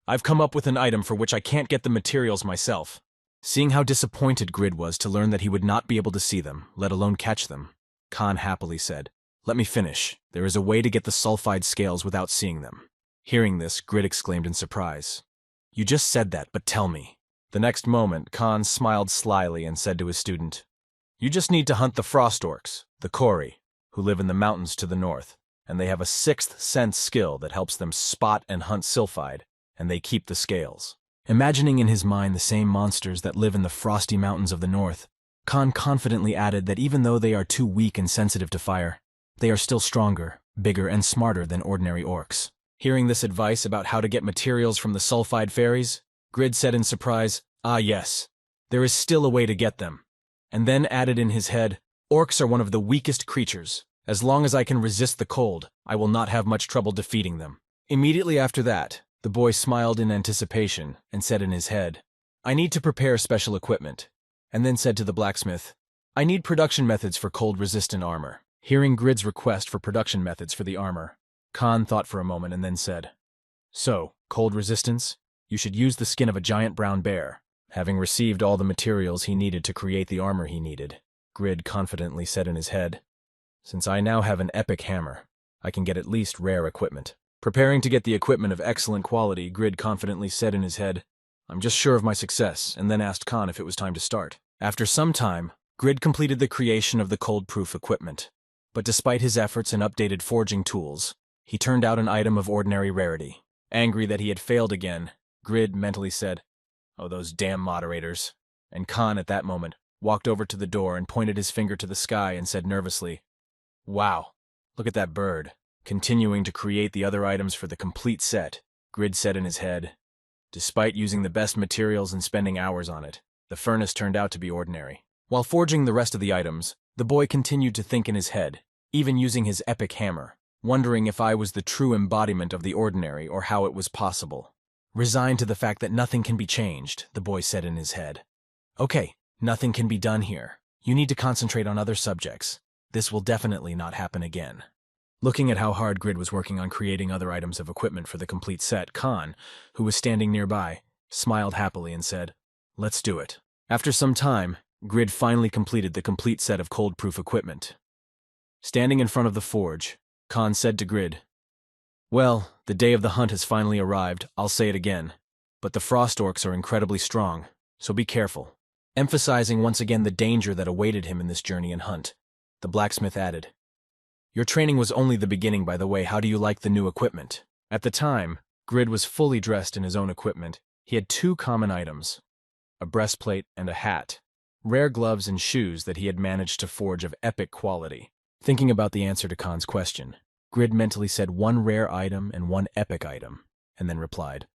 I've come up with an item for which I can't get the materials myself." Seeing how disappointed Grid was to learn that he would not be able to see them, let alone catch them, Khan happily said, "Let me finish. There is a way to get the sulphide scales without seeing them." Hearing this, Grid exclaimed in surprise, "You just said that, but tell me." The next moment, Khan smiled slyly and said to his student, "You just need to hunt the frost orcs, the Kori, who live in the mountains to the north, and they have a sixth sense skill that helps them spot and hunt silphide, and they keep the scales." Imagining in his mind the same monsters that live in the frosty mountains of the north, Khan confidently added that even though they are too weak and sensitive to fire, they are still stronger, bigger, and smarter than ordinary orcs. Hearing this advice about how to get materials from the sulphide fairies, Grid said in surprise, "Ah yes, there is still a way to get them," and then added in his head, "Orcs are one of the weakest creatures. As long as I can resist the cold, I will not have much trouble defeating them." Immediately after that, the boy smiled in anticipation and said in his head, "I need to prepare special equipment," and then said to the blacksmith, "I need production methods for cold-resistant armor." Hearing Grid's request for production methods for the armor, Khan thought for a moment and then said, "So, cold resistance? You should use the skin of a giant brown bear." Having received all the materials he needed to create the armor he needed, Grid confidently said in his head, "Since I now have an epic hammer, I can get at least rare equipment." Preparing to get the equipment of excellent quality, Grid confidently said in his head, "I'm just sure of my success," and then asked Khan if it was time to start. After some time, Grid completed the creation of the cold-proof equipment. But despite his efforts and updated forging tools, he turned out an item of ordinary rarity. Angry that he had failed again, Grid mentally said, "Oh, those damn moderators." And Khan, at that moment, walked over to the door and pointed his finger to the sky and said nervously, "Wow, look at that bird." Continuing to create the other items for the complete set, Grid said in his head, "Despite using the best materials and spending hours on it, the furnace turned out to be ordinary." While forging the rest of the items, the boy continued to think in his head, even using his epic hammer, wondering if I was the true embodiment of the ordinary or how it was possible. Resigned to the fact that nothing can be changed, the boy said in his head, "Okay, nothing can be done here. You need to concentrate on other subjects. This will definitely not happen again." Looking at how hard Grid was working on creating other items of equipment for the complete set, Khan, who was standing nearby, smiled happily and said, "Let's do it." After some time, Grid finally completed the complete set of cold-proof equipment. Standing in front of the forge, Khan said to Grid, "Well, the day of the hunt has finally arrived, I'll say it again, but the frost orcs are incredibly strong, so be careful." Emphasizing once again the danger that awaited him in this journey and hunt, the blacksmith added, "Your training was only the beginning, by the way. How do you like the new equipment?" At the time, Grid was fully dressed in his own equipment. He had two common items, a breastplate and a hat, rare gloves and shoes that he had managed to forge of epic quality. Thinking about the answer to Khan's question, Grid mentally said one rare item and one epic item, and then replied,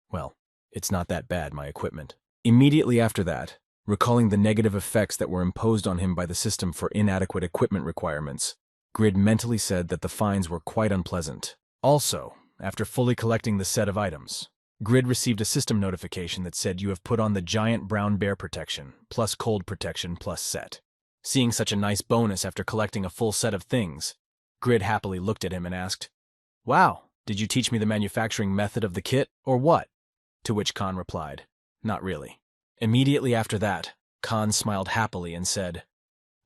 "Well, it's not that bad, my equipment." Immediately after that, recalling the negative effects that were imposed on him by the system for inadequate equipment requirements, Grid mentally said that the fines were quite unpleasant. Also, after fully collecting the set of items, Grid received a system notification that said you have put on the giant brown bear protection, plus cold protection, plus set. Seeing such a nice bonus after collecting a full set of things, Grid happily looked at him and asked, "Wow, did you teach me the manufacturing method of the kit, or what?" To which Khan replied, "Not really." Immediately after that, Khan smiled happily and said,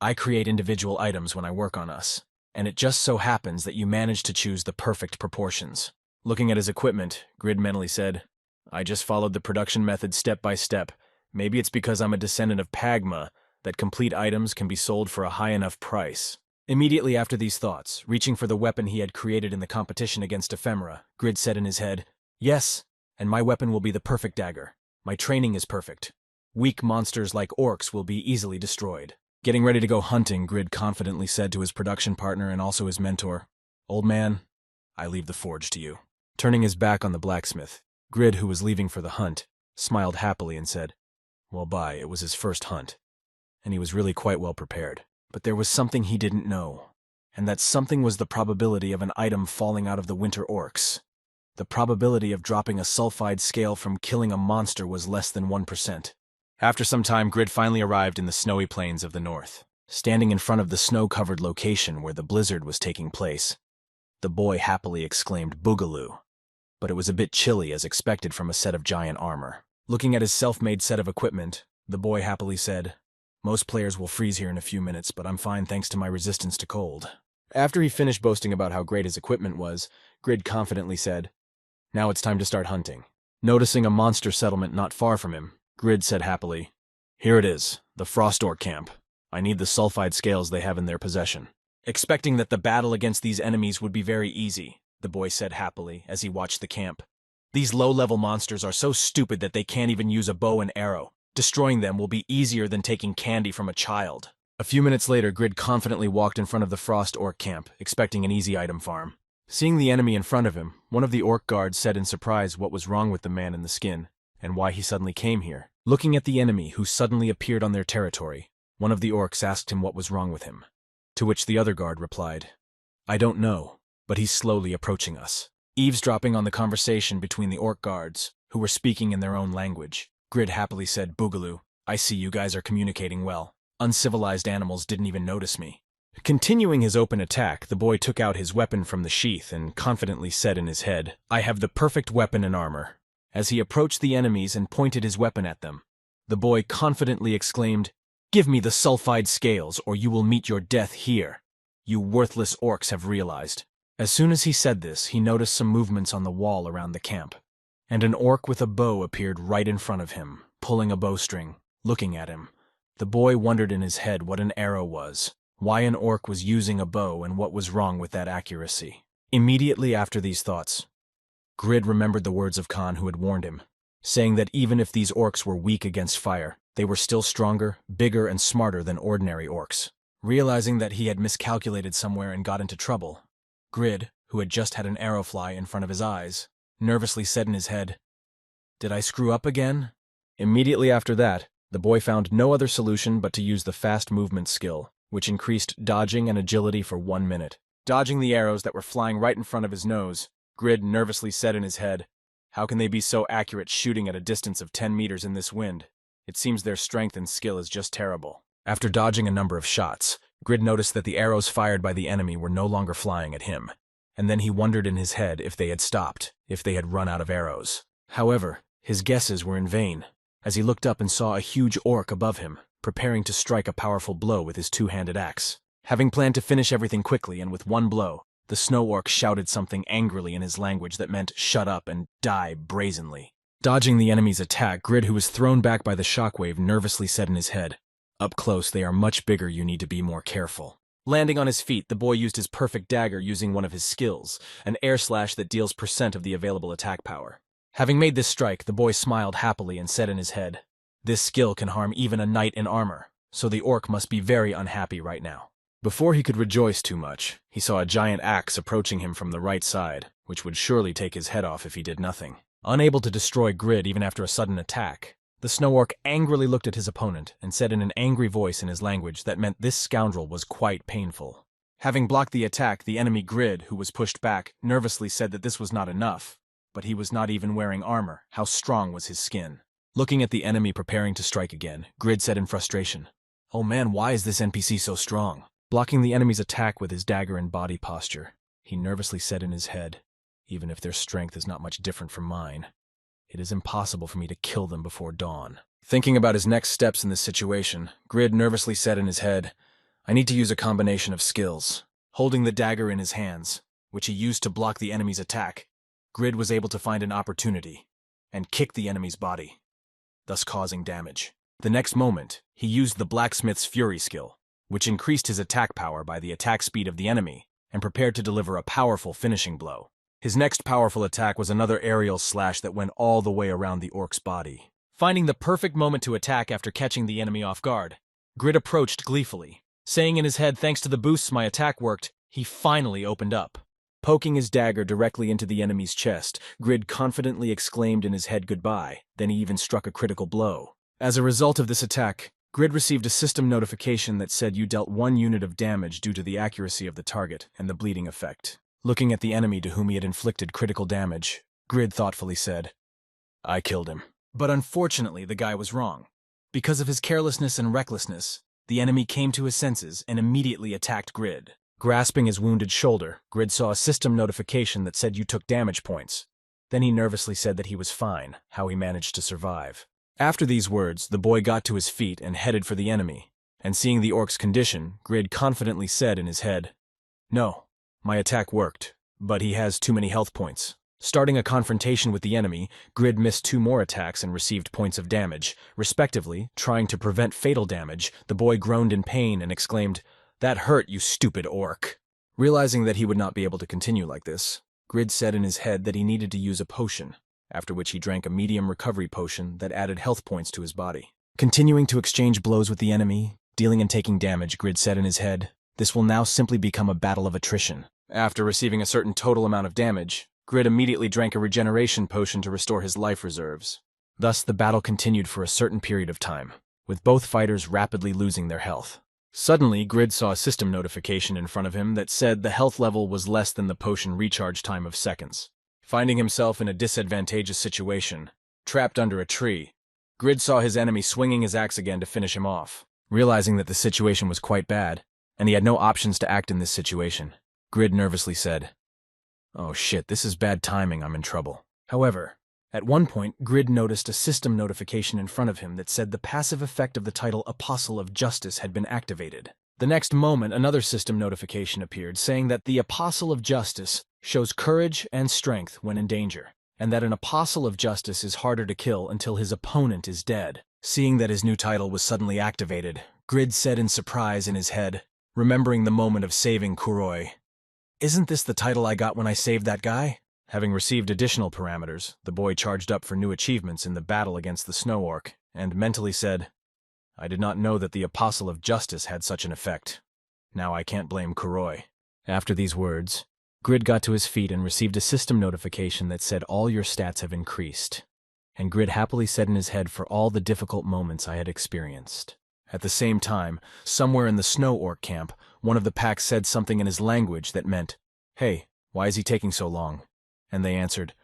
"I create individual items when I work on us, and it just so happens that you managed to choose the perfect proportions." Looking at his equipment, Grid mentally said, "I just followed the production method step by step. Maybe it's because I'm a descendant of Pagma that complete items can be sold for a high enough price." Immediately after these thoughts, reaching for the weapon he had created in the competition against Ephemera, Grid said in his head, "Yes, and my weapon will be the perfect dagger. My training is perfect. Weak monsters like orcs will be easily destroyed." Getting ready to go hunting, Grid confidently said to his production partner and also his mentor, "Old man, I leave the forge to you." Turning his back on the blacksmith, Grid, who was leaving for the hunt, smiled happily and said, "Well, bye, it was his first hunt, and he was really quite well prepared. But there was something he didn't know, and that something was the probability of an item falling out of the winter orcs. The probability of dropping a sulfide scale from killing a monster was less than 1%. After some time, Grid finally arrived in the snowy plains of the north. Standing in front of the snow-covered location where the blizzard was taking place, the boy happily exclaimed "Boogaloo," but it was a bit chilly as expected from a set of giant armor. Looking at his self-made set of equipment, the boy happily said, "Most players will freeze here in a few minutes, but I'm fine thanks to my resistance to cold." After he finished boasting about how great his equipment was, Grid confidently said, "Now it's time to start hunting." Noticing a monster settlement not far from him, Grid said happily, "Here it is, the Frost Orc camp. I need the sulfide scales they have in their possession." Expecting that the battle against these enemies would be very easy, the boy said happily as he watched the camp. "These low-level monsters are so stupid that they can't even use a bow and arrow. Destroying them will be easier than taking candy from a child." A few minutes later, Grid confidently walked in front of the Frost Orc camp, expecting an easy item farm. Seeing the enemy in front of him, one of the orc guards said in surprise what was wrong with the man in the skin, and why he suddenly came here. Looking at the enemy who suddenly appeared on their territory, one of the orcs asked him what was wrong with him. To which the other guard replied, "I don't know, but he's slowly approaching us." Eavesdropping on the conversation between the orc guards, who were speaking in their own language, Grid happily said, "Boogaloo, I see you guys are communicating well. Uncivilized animals didn't even notice me." Continuing his open attack, the boy took out his weapon from the sheath and confidently said in his head, "I have the perfect weapon and armor." As he approached the enemies and pointed his weapon at them, the boy confidently exclaimed, "Give me the sulfide scales, or you will meet your death here. You worthless orcs have realized." As soon as he said this, he noticed some movements on the wall around the camp, and an orc with a bow appeared right in front of him, pulling a bowstring, looking at him. The boy wondered in his head what an arrow was, why an orc was using a bow, and what was wrong with that accuracy. Immediately after these thoughts, Grid remembered the words of Khan who had warned him, saying that even if these orcs were weak against fire, they were still stronger, bigger, and smarter than ordinary orcs. Realizing that he had miscalculated somewhere and got into trouble, Grid, who had just had an arrow fly in front of his eyes, nervously said in his head, "Did I screw up again?" Immediately after that, the boy found no other solution but to use the fast movement skill, which increased dodging and agility for 1 minute. Dodging the arrows that were flying right in front of his nose, Grid nervously said in his head, "How can they be so accurate shooting at a distance of 10 meters in this wind? It seems their strength and skill is just terrible." After dodging a number of shots, Grid noticed that the arrows fired by the enemy were no longer flying at him, and then he wondered in his head if they had stopped, if they had run out of arrows. However, his guesses were in vain, as he looked up and saw a huge orc above him, preparing to strike a powerful blow with his two-handed axe. Having planned to finish everything quickly and with one blow, the snow orc shouted something angrily in his language that meant "shut up and die brazenly." Dodging the enemy's attack, Grid, who was thrown back by the shockwave, nervously said in his head, "Up close, they are much bigger, you need to be more careful." Landing on his feet, the boy used his perfect dagger using one of his skills, an air slash that deals % of the available attack power. Having made this strike, the boy smiled happily and said in his head, "This skill can harm even a knight in armor, so the orc must be very unhappy right now." Before he could rejoice too much, he saw a giant axe approaching him from the right side, which would surely take his head off if he did nothing. Unable to destroy Grid even after a sudden attack, the snow orc angrily looked at his opponent and said in an angry voice in his language that meant this scoundrel was quite painful. Having blocked the attack, the enemy Grid, who was pushed back, nervously said that this was not enough, but he was not even wearing armor. How strong was his skin? Looking at the enemy preparing to strike again, Grid said in frustration, "Oh man, why is this NPC so strong?" Blocking the enemy's attack with his dagger and body posture, he nervously said in his head, "Even if their strength is not much different from mine, it is impossible for me to kill them before dawn." Thinking about his next steps in this situation, Grid nervously said in his head, "I need to use a combination of skills." Holding the dagger in his hands, which he used to block the enemy's attack, Grid was able to find an opportunity and kick the enemy's body, thus causing damage. The next moment, he used the blacksmith's fury skill, which increased his attack power by the attack speed of the enemy, and prepared to deliver a powerful finishing blow. His next powerful attack was another aerial slash that went all the way around the orc's body. Finding the perfect moment to attack after catching the enemy off guard, Grid approached gleefully, saying in his head, "Thanks to the boosts my attack worked, he finally opened up." Poking his dagger directly into the enemy's chest, Grid confidently exclaimed in his head goodbye, then he even struck a critical blow. As a result of this attack, Grid received a system notification that said you dealt 1 unit of damage due to the accuracy of the target and the bleeding effect. Looking at the enemy to whom he had inflicted critical damage, Grid thoughtfully said, "I killed him." But unfortunately, the guy was wrong. Because of his carelessness and recklessness, the enemy came to his senses and immediately attacked Grid. Grasping his wounded shoulder, Grid saw a system notification that said you took damage points. Then he nervously said that he was fine, how he managed to survive. After these words, the boy got to his feet and headed for the enemy, and seeing the orc's condition, Grid confidently said in his head, "No, my attack worked, but he has too many health points." Starting a confrontation with the enemy, Grid missed 2 more attacks and received points of damage. Respectively, trying to prevent fatal damage, the boy groaned in pain and exclaimed, "That hurt, you stupid orc." Realizing that he would not be able to continue like this, Grid said in his head that he needed to use a potion, after which he drank a medium recovery potion that added health points to his body. Continuing to exchange blows with the enemy, dealing and taking damage, Grid said in his head, "This will now simply become a battle of attrition." After receiving a certain total amount of damage, Grid immediately drank a regeneration potion to restore his life reserves. Thus, the battle continued for a certain period of time, with both fighters rapidly losing their health. Suddenly, Grid saw a system notification in front of him that said the health level was less than the potion recharge time of seconds. Finding himself in a disadvantageous situation, trapped under a tree, Grid saw his enemy swinging his axe again to finish him off. Realizing that the situation was quite bad, and he had no options to act in this situation, Grid nervously said, "Oh shit, this is bad timing, I'm in trouble." However, at one point, Grid noticed a system notification in front of him that said the passive effect of the title Apostle of Justice had been activated. The next moment, another system notification appeared saying that the Apostle of Justice shows courage and strength when in danger, and that an Apostle of Justice is harder to kill until his opponent is dead. Seeing that his new title was suddenly activated, Grid said in surprise in his head, remembering the moment of saving Kuroi, "Isn't this the title I got when I saved that guy?" Having received additional parameters, the boy charged up for new achievements in the battle against the snow orc, and mentally said, "I did not know that the Apostle of Justice had such an effect. Now I can't blame Kuroi." After these words, Grid got to his feet and received a system notification that said all your stats have increased. And Grid happily said in his head, "For all the difficult moments I had experienced." At the same time, somewhere in the snow orc camp, one of the pack said something in his language that meant, "Hey, why is he taking so long?" And they answered,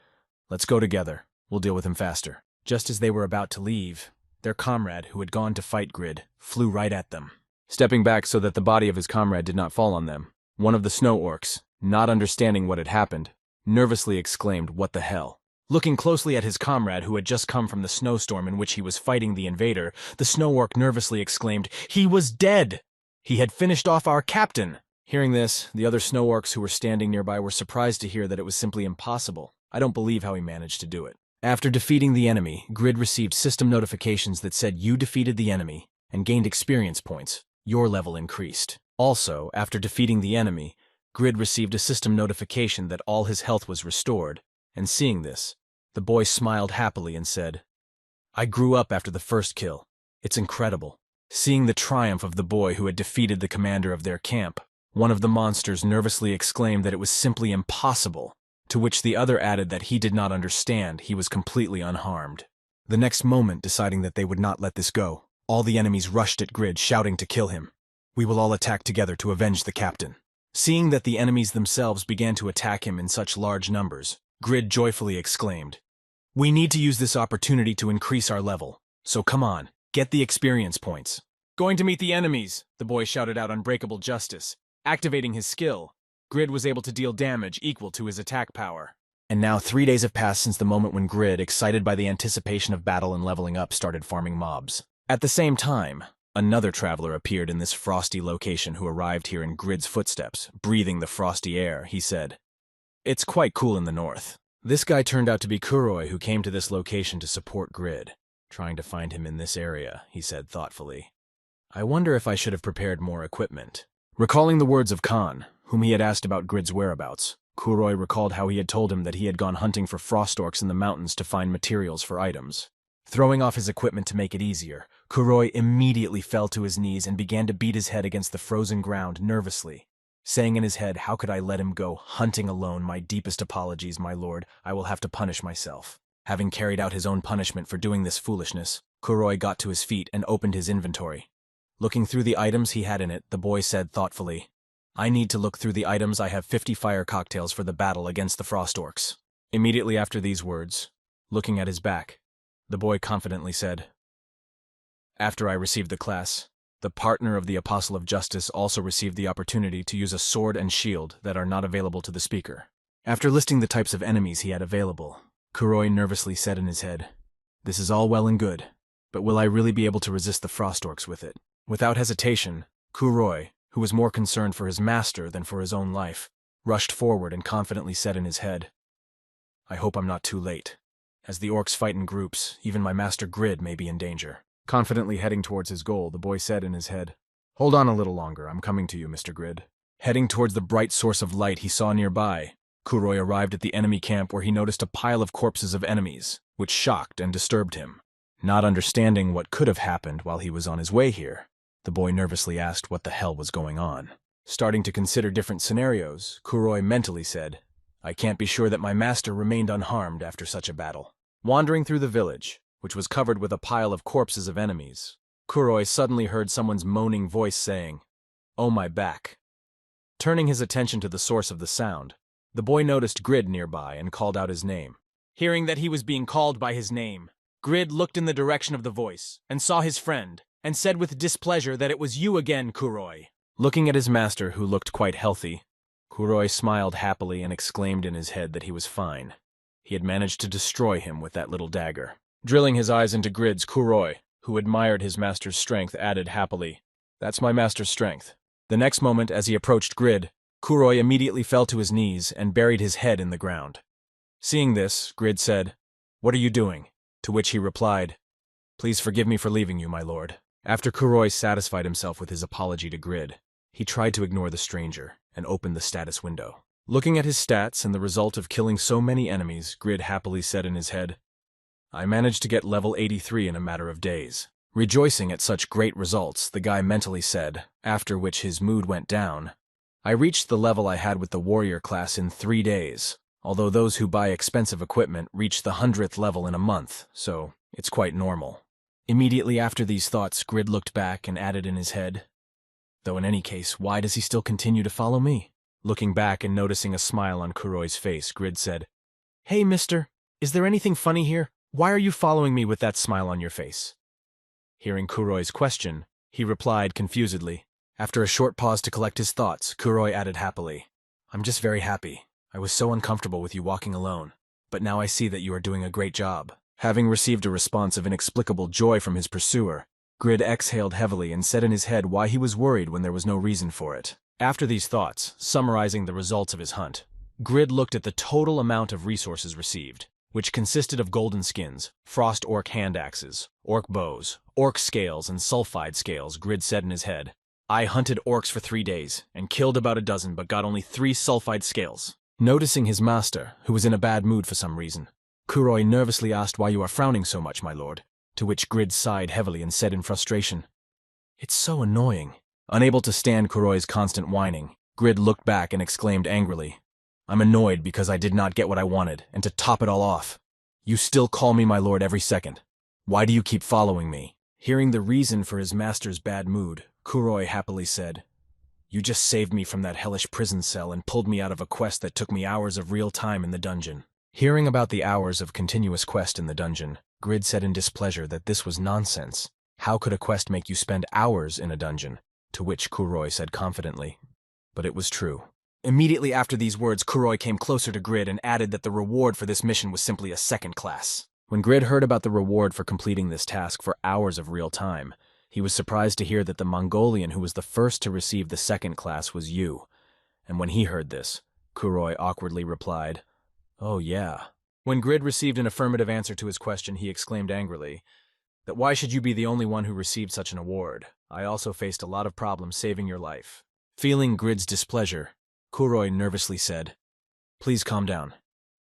"Let's go together. We'll deal with him faster." Just as they were about to leave, their comrade, who had gone to fight Grid, flew right at them. Stepping back so that the body of his comrade did not fall on them, one of the snow orcs, not understanding what had happened, nervously exclaimed, "What the hell?" Looking closely at his comrade who had just come from the snowstorm in which he was fighting the invader, the snow orc nervously exclaimed, "He was dead! He had finished off our captain!" Hearing this, the other snow orcs who were standing nearby were surprised to hear that it was simply impossible. I don't believe how he managed to do it. After defeating the enemy, Grid received system notifications that said you defeated the enemy and gained experience points. Your level increased. Also, after defeating the enemy, Grid received a system notification that all his health was restored, and seeing this, the boy smiled happily and said, "I grew up after the first kill. It's incredible." Seeing the triumph of the boy who had defeated the commander of their camp, one of the monsters nervously exclaimed that it was simply impossible, to which the other added that he did not understand, he was completely unharmed. The next moment, deciding that they would not let this go, all the enemies rushed at Grid, shouting to kill him. "We will all attack together to avenge the captain." Seeing that the enemies themselves began to attack him in such large numbers, Grid joyfully exclaimed. We need to use this opportunity to increase our level. So come on, get the experience points. Going to meet the enemies, the boy shouted out unbreakable justice. Activating his skill, Grid was able to deal damage equal to his attack power. And now 3 days have passed since the moment when Grid, excited by the anticipation of battle and leveling up, started farming mobs. At the same time, another traveler appeared in this frosty location who arrived here in Grid's footsteps, breathing the frosty air. He said, It's quite cool in the north. This guy turned out to be Kuroi, who came to this location to support Grid. Trying to find him in this area, he said thoughtfully. I wonder if I should have prepared more equipment. Recalling the words of Khan, whom he had asked about Grid's whereabouts, Kuroi recalled how he had told him that he had gone hunting for frost orcs in the mountains to find materials for items. Throwing off his equipment to make it easier, Kuroi immediately fell to his knees and began to beat his head against the frozen ground nervously, saying in his head, How could I let him go hunting alone? My deepest apologies, my lord. I will have to punish myself. Having carried out his own punishment for doing this foolishness, Kuroi got to his feet and opened his inventory. Looking through the items he had in it, the boy said thoughtfully, I need to look through the items. I have 50 fire cocktails for the battle against the frost orcs. Immediately after these words, looking at his back, the boy confidently said, After I received the class, the partner of the Apostle of Justice also received the opportunity to use a sword and shield that are not available to the speaker. After listing the types of enemies he had available, Kuroi nervously said in his head, This is all well and good, but will I really be able to resist the frost orcs with it? Without hesitation, Kuroi, who was more concerned for his master than for his own life, rushed forward and confidently said in his head, I hope I'm not too late. As the orcs fight in groups, even my master Grid may be in danger. Confidently heading towards his goal, the boy said in his head, Hold on a little longer, I'm coming to you, Mr. Grid. Heading towards the bright source of light he saw nearby, Kuroi arrived at the enemy camp where he noticed a pile of corpses of enemies, which shocked and disturbed him. Not understanding what could have happened while he was on his way here, the boy nervously asked what the hell was going on. Starting to consider different scenarios, Kuroi mentally said, I can't be sure that my master remained unharmed after such a battle. Wandering through the village, which was covered with a pile of corpses of enemies, Kuroi suddenly heard someone's moaning voice saying, Oh my back. Turning his attention to the source of the sound, the boy noticed Grid nearby and called out his name. Hearing that he was being called by his name, Grid looked in the direction of the voice and saw his friend, and said with displeasure that it was you again, Kuroi. Looking at his master, who looked quite healthy, Kuroi smiled happily and exclaimed in his head that he was fine. He had managed to destroy him with that little dagger. Drilling his eyes into Grid's, Kuroi, who admired his master's strength, added happily, That's my master's strength. The next moment, as he approached Grid, Kuroi immediately fell to his knees and buried his head in the ground. Seeing this, Grid said, What are you doing? To which he replied, Please forgive me for leaving you, my lord. After Kuroi satisfied himself with his apology to Grid, he tried to ignore the stranger and opened the status window. Looking at his stats and the result of killing so many enemies, Grid happily said in his head, I managed to get level 83 in a matter of days. Rejoicing at such great results, the guy mentally said, after which his mood went down, I reached the level I had with the warrior class in 3 days, although those who buy expensive equipment reach the 100th level in a month, so it's quite normal. Immediately after these thoughts, Grid looked back and added in his head, Though in any case, why does he still continue to follow me? Looking back and noticing a smile on Kuroi's face, Grid said, Hey, mister, is there anything funny here? Why are you following me with that smile on your face? Hearing Kuroi's question, he replied confusedly. After a short pause to collect his thoughts, Kuroi added happily, I'm just very happy. I was so uncomfortable with you walking alone, but now I see that you are doing a great job. Having received a response of inexplicable joy from his pursuer, Grid exhaled heavily and said in his head why he was worried when there was no reason for it. After these thoughts, summarizing the results of his hunt, Grid looked at the total amount of resources received, which consisted of golden skins, frost orc hand axes, orc bows, orc scales, and sulfide scales. Grid said in his head, I hunted orcs for 3 days, and killed about a dozen but got only 3 sulfide scales. Noticing his master, who was in a bad mood for some reason, Kuroi nervously asked why you are frowning so much, my lord, to which Grid sighed heavily and said in frustration, It's so annoying. Unable to stand Kuroi's constant whining, Grid looked back and exclaimed angrily, I'm annoyed because I did not get what I wanted, and to top it all off, you still call me my lord every second. Why do you keep following me? Hearing the reason for his master's bad mood, Kuroi happily said, You just saved me from that hellish prison cell and pulled me out of a quest that took me hours of real time in the dungeon. Hearing about the hours of continuous quest in the dungeon, Grid said in displeasure that this was nonsense. How could a quest make you spend hours in a dungeon? To which Kuroi said confidently, but it was true. Immediately after these words, Kuroi came closer to Grid and added that the reward for this mission was simply a second class. When Grid heard about the reward for completing this task for hours of real time, he was surprised to hear that the Mongolian who was the first to receive the second class was you. And when he heard this, Kuroi awkwardly replied, "Oh yeah." When Grid received an affirmative answer to his question, he exclaimed angrily, "That why should you be the only one who received such an award? I also faced a lot of problems saving your life." Feeling Grid's displeasure, Kuroi nervously said, "Please calm down.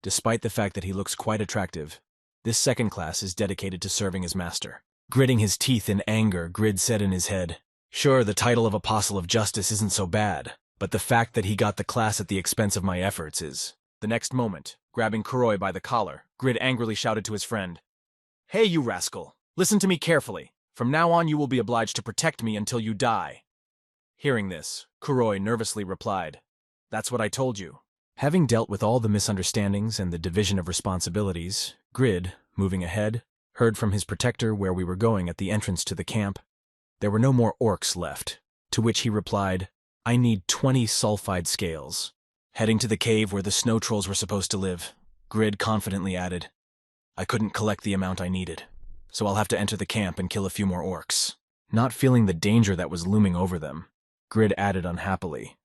Despite the fact that he looks quite attractive, this second class is dedicated to serving his master." Gritting his teeth in anger, Grid said in his head, "Sure, the title of Apostle of Justice isn't so bad, but the fact that he got the class at the expense of my efforts is." The next moment, grabbing Kuroi by the collar, Grid angrily shouted to his friend, "Hey, you rascal! Listen to me carefully. From now on, you will be obliged to protect me until you die." Hearing this, Kuroi nervously replied, "That's what I told you." Having dealt with all the misunderstandings and the division of responsibilities, Grid, moving ahead, heard from his protector where we were going at the entrance to the camp. There were no more orcs left, to which he replied, "I need 20 sulfide scales." Heading to the cave where the snow trolls were supposed to live, Grid confidently added, "I couldn't collect the amount I needed, so I'll have to enter the camp and kill a few more orcs." Not feeling the danger that was looming over them, Grid added unhappily,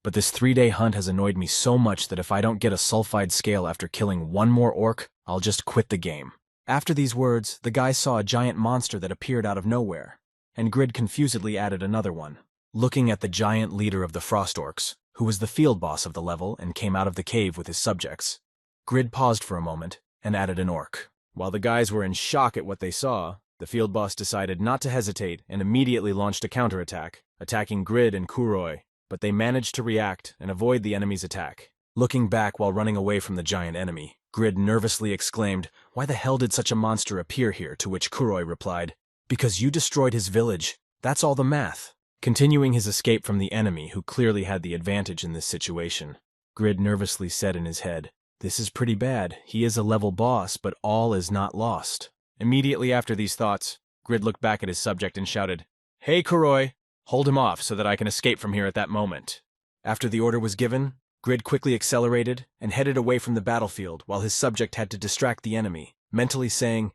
"But this 3-day hunt has annoyed me so much that if I don't get a sulfide scale after killing one more orc, I'll just quit the game." After these words, the guy saw a giant monster that appeared out of nowhere, and Grid confusedly added another one. Looking at the giant leader of the Frost Orcs, who was the field boss of the level and came out of the cave with his subjects, Grid paused for a moment and added an orc. While the guys were in shock at what they saw, the field boss decided not to hesitate and immediately launched a counterattack, attacking Grid and Kuroi, but they managed to react and avoid the enemy's attack. Looking back while running away from the giant enemy, Grid nervously exclaimed, "Why the hell did such a monster appear here?" To which Kuroi replied, "Because you destroyed his village. That's all the math." Continuing his escape from the enemy, who clearly had the advantage in this situation, Grid nervously said in his head, "This is pretty bad. He is a level boss, but all is not lost." Immediately after these thoughts, Grid looked back at his subject and shouted, "Hey, Kuroi! Hold him off so that I can escape from here at that moment." After the order was given, Grid quickly accelerated and headed away from the battlefield while his subject had to distract the enemy, mentally saying,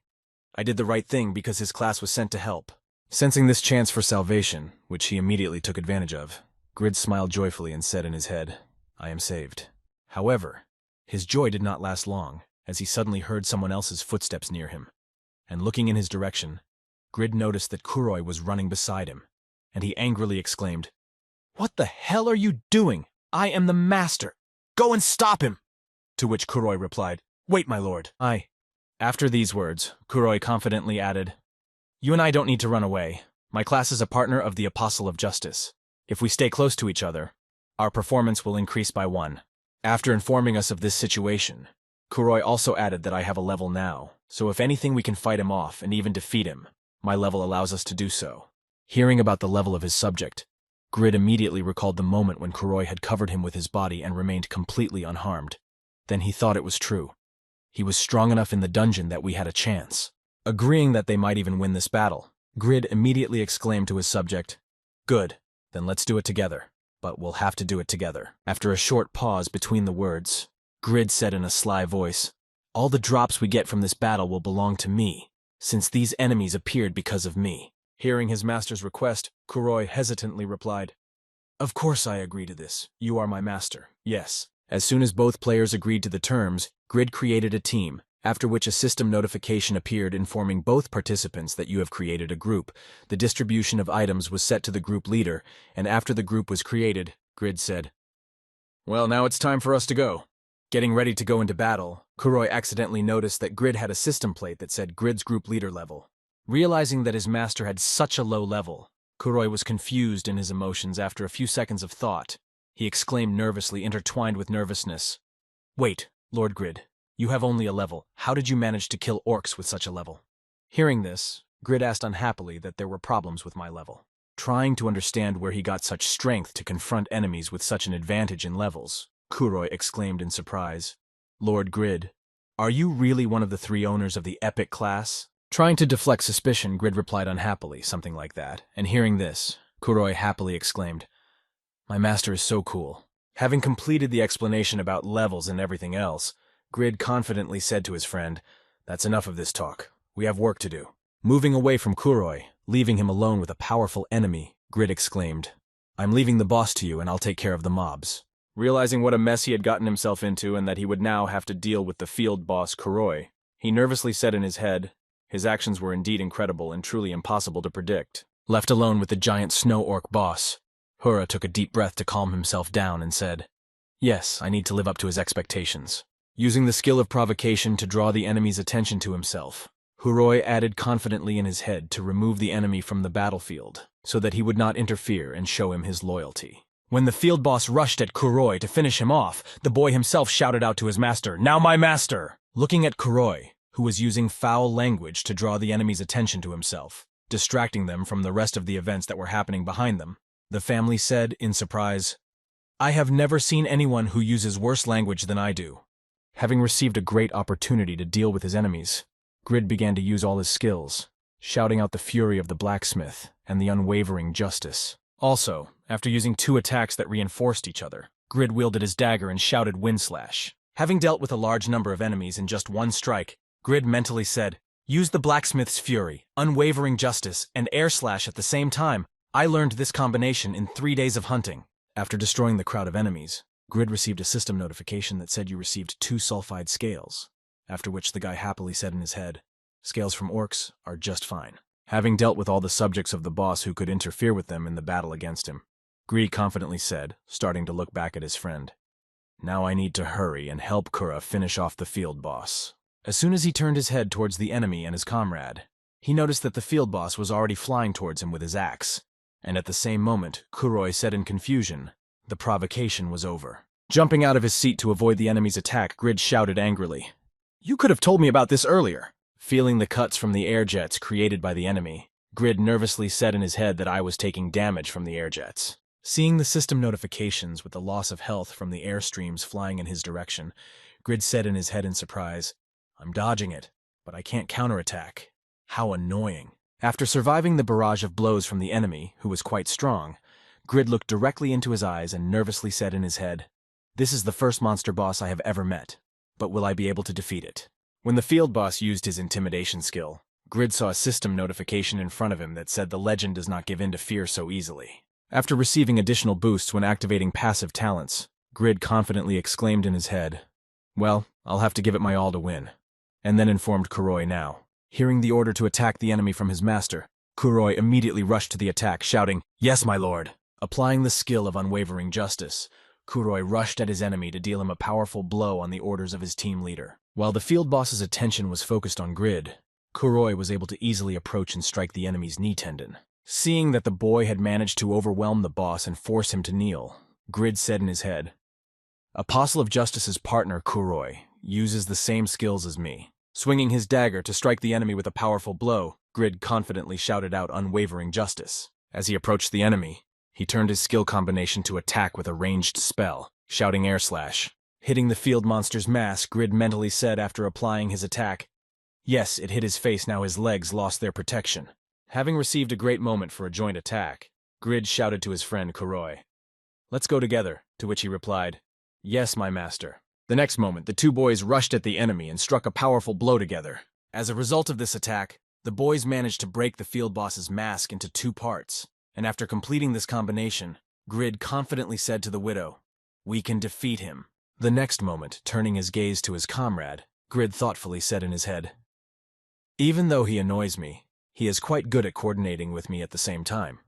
"I did the right thing because his class was sent to help." Sensing this chance for salvation, which he immediately took advantage of, Grid smiled joyfully and said in his head, "I am saved." However, his joy did not last long, as he suddenly heard someone else's footsteps near him. And looking in his direction, Grid noticed that Kuroi was running beside him, and he angrily exclaimed, "What the hell are you doing? I am the master. Go and stop him!" To which Kuroi replied, "Wait, my lord, I—" After these words, Kuroi confidently added, "You and I don't need to run away. My class is a partner of the Apostle of Justice. If we stay close to each other, our performance will increase by 1. After informing us of this situation, Kuroi also added that I have a level now, so if anything we can fight him off and even defeat him. My level allows us to do so." Hearing about the level of his subject, Grid immediately recalled the moment when Kuroi had covered him with his body and remained completely unharmed. Then he thought it was true. He was strong enough in the dungeon that we had a chance. Agreeing that they might even win this battle, Grid immediately exclaimed to his subject, "Good, then let's do it together. But we'll have to do it together." After a short pause between the words, Grid said in a sly voice, "All the drops we get from this battle will belong to me, since these enemies appeared because of me." Hearing his master's request, Kuroi hesitantly replied, "Of course I agree to this. You are my master, yes." As soon as both players agreed to the terms, Grid created a team, after which a system notification appeared informing both participants that you have created a group. The distribution of items was set to the group leader, and after the group was created, Grid said, "Well, now it's time for us to go." Getting ready to go into battle, Kuroi accidentally noticed that Grid had a system plate that said Grid's group leader level. Realizing that his master had such a low level, Kuroi was confused in his emotions after a few seconds of thought. He exclaimed nervously, intertwined with nervousness, "Wait, Lord Grid, you have only a level. How did you manage to kill orcs with such a level?" Hearing this, Grid asked unhappily that there were problems with my level. Trying to understand where he got such strength to confront enemies with such an advantage in levels, Kuroi exclaimed in surprise, "Lord Grid, Are you really one of the 3 owners of the epic class? Trying to deflect suspicion, Grid replied unhappily, something like that, and hearing this, Kuroi happily exclaimed, "My master is so cool." Having completed the explanation about levels and everything else, Grid confidently said to his friend, "That's enough of this talk. We have work to do." Moving away from Kuroi, leaving him alone with a powerful enemy, Grid exclaimed, "I'm leaving the boss to you and I'll take care of the mobs." Realizing what a mess he had gotten himself into and that he would now have to deal with the field boss Kuroi, he nervously said in his head, his actions were indeed incredible and truly impossible to predict. Left alone with the giant snow orc boss, Hura took a deep breath to calm himself down and said, "Yes, I need to live up to his expectations." Using the skill of provocation to draw the enemy's attention to himself, Kuroi added confidently in his head to remove the enemy from the battlefield so that he would not interfere and show him his loyalty. When the field boss rushed at Kuroi to finish him off, the boy himself shouted out to his master, "Now my master!" Looking at Kuroi, who was using foul language to draw the enemy's attention to himself, distracting them from the rest of the events that were happening behind them, the family said, in surprise, "I have never seen anyone who uses worse language than I do." Having received a great opportunity to deal with his enemies, Grid began to use all his skills, shouting out the fury of the blacksmith and the unwavering justice. Also, after using 2 attacks that reinforced each other, Grid wielded his dagger and shouted Wind Slash. Having dealt with a large number of enemies in just one strike, Grid mentally said, "Use the blacksmith's fury, unwavering justice, and air slash at the same time. I learned this combination in 3 days of hunting." After destroying the crowd of enemies, Grid received a system notification that said you received 2 sulfide scales, after which the guy happily said in his head, "Scales from orcs are just fine." Having dealt with all the subjects of the boss who could interfere with them in the battle against him, Grid confidently said, starting to look back at his friend, "Now I need to hurry and help Kura finish off the field boss." As soon as he turned his head towards the enemy and his comrade, he noticed that the field boss was already flying towards him with his axe, and at the same moment, Kuroi said in confusion, the provocation was over. Jumping out of his seat to avoid the enemy's attack, Grid shouted angrily, "You could have told me about this earlier." Feeling the cuts from the air jets created by the enemy, Grid nervously said in his head that I was taking damage from the air jets. Seeing the system notifications with the loss of health from the airstreams flying in his direction, Grid said in his head in surprise, "I'm dodging it, but I can't counterattack. How annoying." After surviving the barrage of blows from the enemy, who was quite strong, Grid looked directly into his eyes and nervously said in his head, "This is the first monster boss I have ever met, but will I be able to defeat it?" When the field boss used his intimidation skill, Grid saw a system notification in front of him that said the legend does not give in to fear so easily. After receiving additional boosts when activating passive talents, Grid confidently exclaimed in his head, "Well, I'll have to give it my all to win," and then informed Kuroi now. Hearing the order to attack the enemy from his master, Kuroi immediately rushed to the attack, shouting, "Yes, my lord!" Applying the skill of unwavering justice, Kuroi rushed at his enemy to deal him a powerful blow on the orders of his team leader. While the field boss's attention was focused on Grid, Kuroi was able to easily approach and strike the enemy's knee tendon. Seeing that the boy had managed to overwhelm the boss and force him to kneel, Grid said in his head, "Apostle of Justice's partner, Kuroi, uses the same skills as me." Swinging his dagger to strike the enemy with a powerful blow, Grid confidently shouted out unwavering justice. As he approached the enemy, he turned his skill combination to attack with a ranged spell, shouting air slash. Hitting the field monster's mask, Grid mentally said after applying his attack, "Yes, it hit his face, now his legs lost their protection." Having received a great moment for a joint attack, Grid shouted to his friend Kuroi, "Let's go together," to which he replied, "Yes, my master." The next moment, the 2 boys rushed at the enemy and struck a powerful blow together. As a result of this attack, the boys managed to break the field boss's mask into 2 parts, and after completing this combination, Grid confidently said to the widow, "We can defeat him." The next moment, turning his gaze to his comrade, Grid thoughtfully said in his head, "Even though he annoys me, he is quite good at coordinating with me at the same time."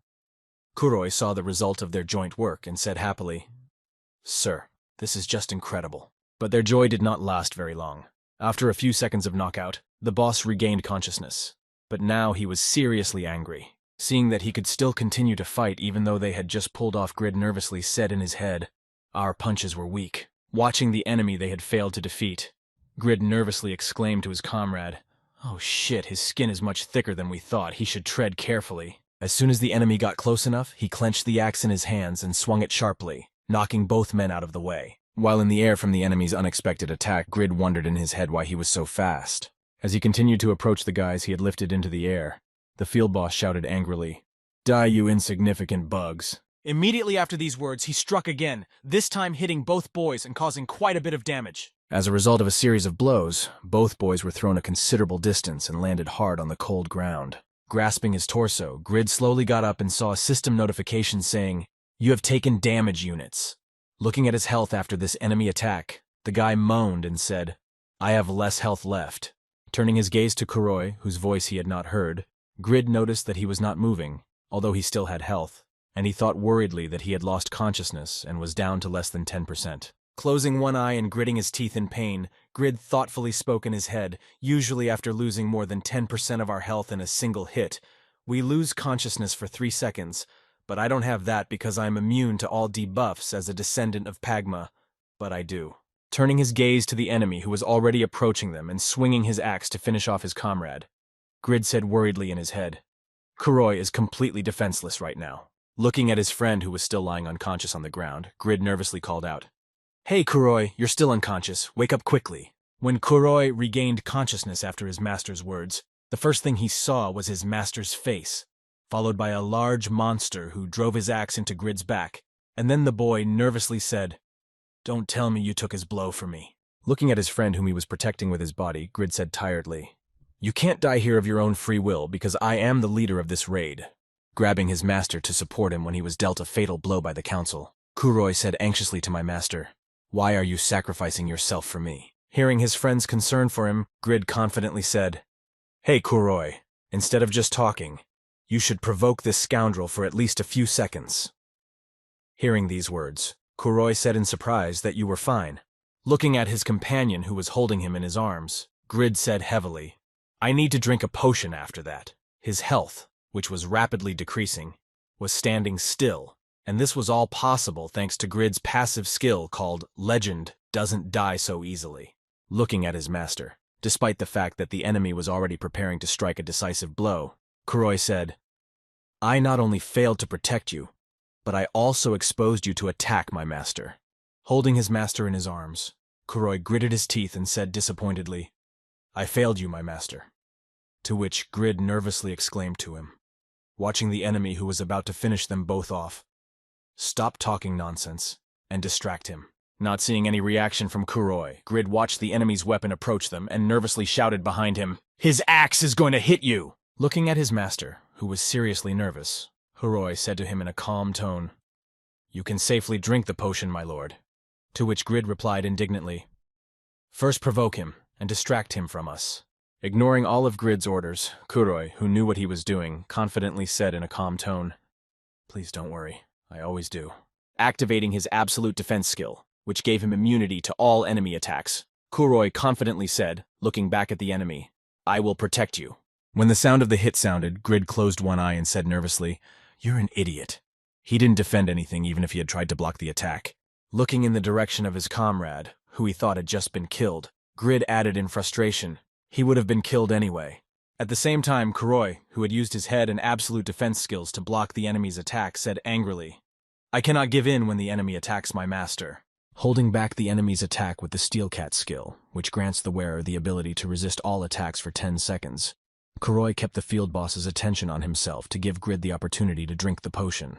Kuroi saw the result of their joint work and said happily, "Sir, this is just incredible." But their joy did not last very long. After a few seconds of knockout, the boss regained consciousness. But now he was seriously angry. Seeing that he could still continue to fight even though they had just pulled off, Grid nervously said in his head, "Our punches were weak." Watching the enemy they had failed to defeat, Grid nervously exclaimed to his comrade, "Oh shit, his skin is much thicker than we thought. He should tread carefully." As soon as the enemy got close enough, he clenched the axe in his hands and swung it sharply, knocking both men out of the way. While in the air from the enemy's unexpected attack, Grid wondered in his head why he was so fast. As he continued to approach the guys he had lifted into the air, the field boss shouted angrily, "Die, you insignificant bugs." Immediately after these words, he struck again, this time hitting both boys and causing quite a bit of damage. As a result of a series of blows, both boys were thrown a considerable distance and landed hard on the cold ground. Grasping his torso, Grid slowly got up and saw a system notification saying, "You have taken damage units." Looking at his health after this enemy attack, the guy moaned and said, "I have less health left." Turning his gaze to Kuroi, whose voice he had not heard, Grid noticed that he was not moving, although he still had health, and he thought worriedly that he had lost consciousness and was down to less than 10%. Closing one eye and gritting his teeth in pain, Grid thoughtfully spoke in his head, "Usually after losing more than 10% of our health in a single hit, we lose consciousness for 3 seconds, but I don't have that because I'm immune to all debuffs as a descendant of Pagma, but I do." Turning his gaze to the enemy who was already approaching them and swinging his axe to finish off his comrade, Grid said worriedly in his head, "Kuroi is completely defenseless right now." Looking at his friend who was still lying unconscious on the ground, Grid nervously called out, "Hey, Kuroi, you're still unconscious. Wake up quickly." When Kuroi regained consciousness after his master's words, the first thing he saw was his master's face, followed by a large monster who drove his axe into Grid's back, and then the boy nervously said, "Don't tell me you took his blow for me." Looking at his friend whom he was protecting with his body, Grid said tiredly, "You can't die here of your own free will because I am the leader of this raid." Grabbing his master to support him when he was dealt a fatal blow by the council, Kuroi said anxiously to my master, "Why are you sacrificing yourself for me?" Hearing his friend's concern for him, Grid confidently said, "Hey, Kuroi, instead of just talking, you should provoke this scoundrel for at least a few seconds." Hearing these words, Kuroi said in surprise that you were fine. Looking at his companion who was holding him in his arms, Grid said heavily, "I need to drink a potion after that." His health, which was rapidly decreasing, was standing still, and this was all possible thanks to Grid's passive skill called Legend Doesn't Die So Easily. Looking at his master, despite the fact that the enemy was already preparing to strike a decisive blow, Kuroi said, "I not only failed to protect you, but I also exposed you to attack my master." Holding his master in his arms, Kuroi gritted his teeth and said disappointedly, "I failed you, my master." To which Grid nervously exclaimed to him, watching the enemy who was about to finish them both off, "Stop talking nonsense and distract him." Not seeing any reaction from Kuroi, Grid watched the enemy's weapon approach them and nervously shouted behind him, "His axe is going to hit you!" Looking at his master, who was seriously nervous, Kuroi said to him in a calm tone, "You can safely drink the potion, my lord." To which Grid replied indignantly, "First provoke him and distract him from us." Ignoring all of Grid's orders, Kuroi, who knew what he was doing, confidently said in a calm tone, "Please don't worry, I always do." Activating his absolute defense skill, which gave him immunity to all enemy attacks, Kuroi confidently said, looking back at the enemy, "I will protect you." When the sound of the hit sounded, Grid closed one eye and said nervously, "You're an idiot." He didn't defend anything even if he had tried to block the attack. Looking in the direction of his comrade, who he thought had just been killed, Grid added in frustration, "He would have been killed anyway." At the same time, Kuroi, who had used his head and absolute defense skills to block the enemy's attack, said angrily, "I cannot give in when the enemy attacks my master." Holding back the enemy's attack with the Steel Cat skill, which grants the wearer the ability to resist all attacks for 10 seconds, Kuroi kept the field boss's attention on himself to give Grid the opportunity to drink the potion.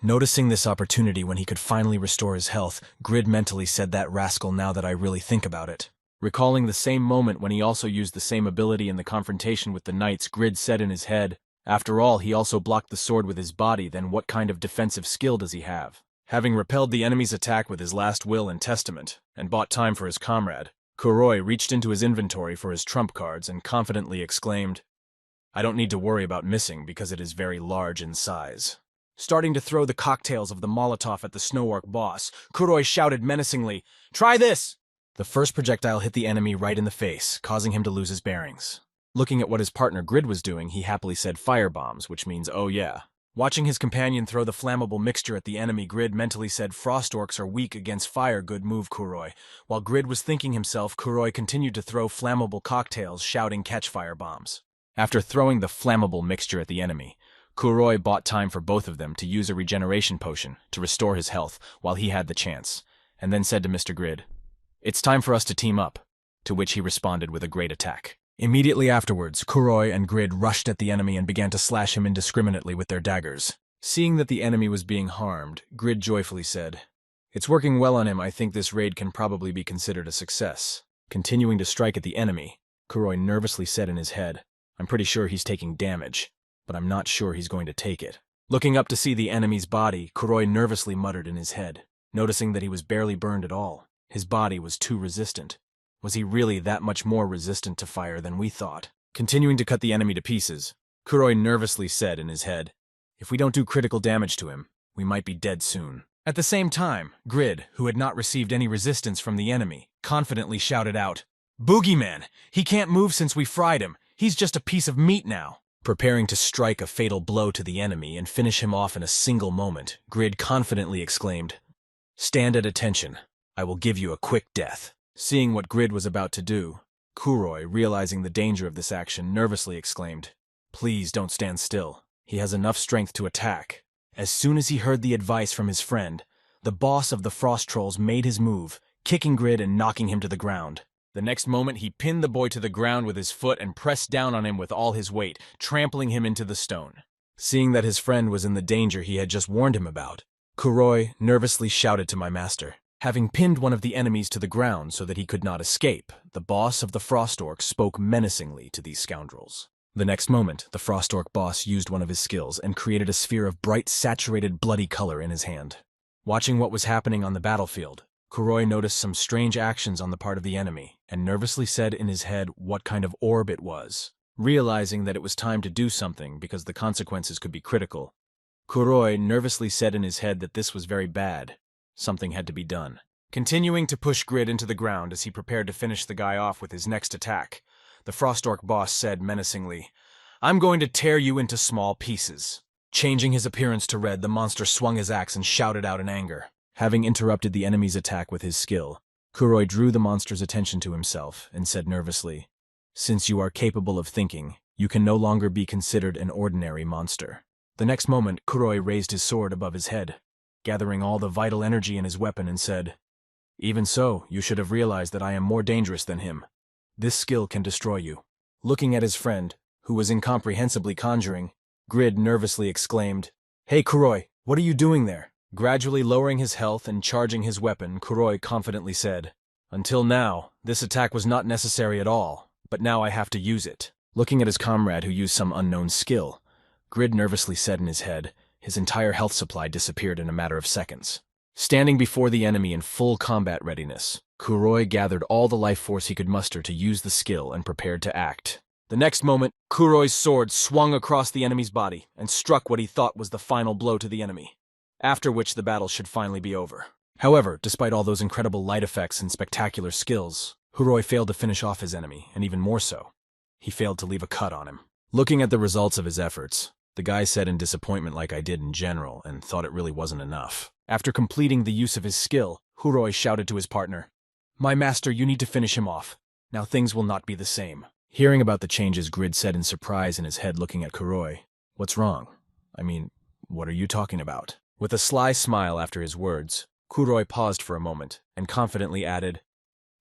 Noticing this opportunity when he could finally restore his health, Grid mentally said, "That rascal, now that I really think about it." Recalling the same moment when he also used the same ability in the confrontation with the knights, Grid said in his head, "After all, he also blocked the sword with his body, then what kind of defensive skill does he have?" Having repelled the enemy's attack with his last will and testament, and bought time for his comrade, Kuroi reached into his inventory for his trump cards and confidently exclaimed, "I don't need to worry about missing because it is very large in size." Starting to throw the cocktails of the Molotov at the Snow Orc boss, Kuroi shouted menacingly, "Try this!" The first projectile hit the enemy right in the face, causing him to lose his bearings. Looking at what his partner Grid was doing, he happily said firebombs, which means "oh yeah." Watching his companion throw the flammable mixture at the enemy, Grid mentally said, "Frost orcs are weak against fire, good move, Kuroi." While Grid was thinking himself, Kuroi continued to throw flammable cocktails, shouting, "Catch firebombs." After throwing the flammable mixture at the enemy, Kuroi bought time for both of them to use a regeneration potion to restore his health while he had the chance, and then said to Mr. Grid, "It's time for us to team up," to which he responded with a great attack. Immediately afterwards, Kuroi and Grid rushed at the enemy and began to slash him indiscriminately with their daggers. Seeing that the enemy was being harmed, Grid joyfully said, "It's working well on him. I think this raid can probably be considered a success." Continuing to strike at the enemy, Kuroi nervously said in his head, "I'm pretty sure he's taking damage, but I'm not sure he's going to take it." Looking up to see the enemy's body, Kuroi nervously muttered in his head, noticing that he was barely burned at all. His body was too resistant. Was he really that much more resistant to fire than we thought? Continuing to cut the enemy to pieces, Kuroi nervously said in his head, "If we don't do critical damage to him, we might be dead soon." At the same time, Grid, who had not received any resistance from the enemy, confidently shouted out, "Boogeyman! He can't move since we fried him. He's just a piece of meat now." Preparing to strike a fatal blow to the enemy and finish him off in a single moment, Grid confidently exclaimed, "Stand at attention. I will give you a quick death." Seeing what Grid was about to do, Kuroi, realizing the danger of this action, nervously exclaimed, "Please don't stand still. He has enough strength to attack." As soon as he heard the advice from his friend, the boss of the Frost Trolls made his move, kicking Grid and knocking him to the ground. The next moment, he pinned the boy to the ground with his foot and pressed down on him with all his weight, trampling him into the stone. Seeing that his friend was in the danger he had just warned him about, Kuroi nervously shouted to my master. Having pinned one of the enemies to the ground so that he could not escape, the boss of the Frost Orcs spoke menacingly to these scoundrels. The next moment, the Frost Orc boss used one of his skills and created a sphere of bright, saturated, bloody color in his hand. Watching what was happening on the battlefield, Kuroi noticed some strange actions on the part of the enemy and nervously said in his head what kind of orb it was. Realizing that it was time to do something because the consequences could be critical, Kuroi nervously said in his head that this was very bad. Something had to be done. Continuing to push Grid into the ground as he prepared to finish the guy off with his next attack, the Frost Orc boss said menacingly, "I'm going to tear you into small pieces." Changing his appearance to red, the monster swung his axe and shouted out in anger. Having interrupted the enemy's attack with his skill, Kuroi drew the monster's attention to himself and said nervously, "Since you are capable of thinking, you can no longer be considered an ordinary monster." The next moment, Kuroi raised his sword above his head, gathering all the vital energy in his weapon, and said, "Even so, you should have realized that I am more dangerous than him. This skill can destroy you." Looking at his friend, who was incomprehensibly conjuring, Grid nervously exclaimed, "Hey Kuroi, what are you doing there?" Gradually lowering his health and charging his weapon, Kuroi confidently said, "Until now, this attack was not necessary at all, but now I have to use it." Looking at his comrade who used some unknown skill, Grid nervously said in his head, his entire health supply disappeared in a matter of seconds. Standing before the enemy in full combat readiness, Kuroi gathered all the life force he could muster to use the skill and prepared to act. The next moment, Kuroi's sword swung across the enemy's body and struck what he thought was the final blow to the enemy, after which the battle should finally be over. However, despite all those incredible light effects and spectacular skills, Kuroi failed to finish off his enemy, and even more so, he failed to leave a cut on him. Looking at the results of his efforts, the guy said in disappointment like I did in general and thought it really wasn't enough. After completing the use of his skill, Kuroi shouted to his partner, "My master, you need to finish him off. Now things will not be the same." Hearing about the changes, Grid said in surprise in his head looking at Kuroi, "What's wrong? I mean, what are you talking about?" With a sly smile after his words, Kuroi paused for a moment and confidently added,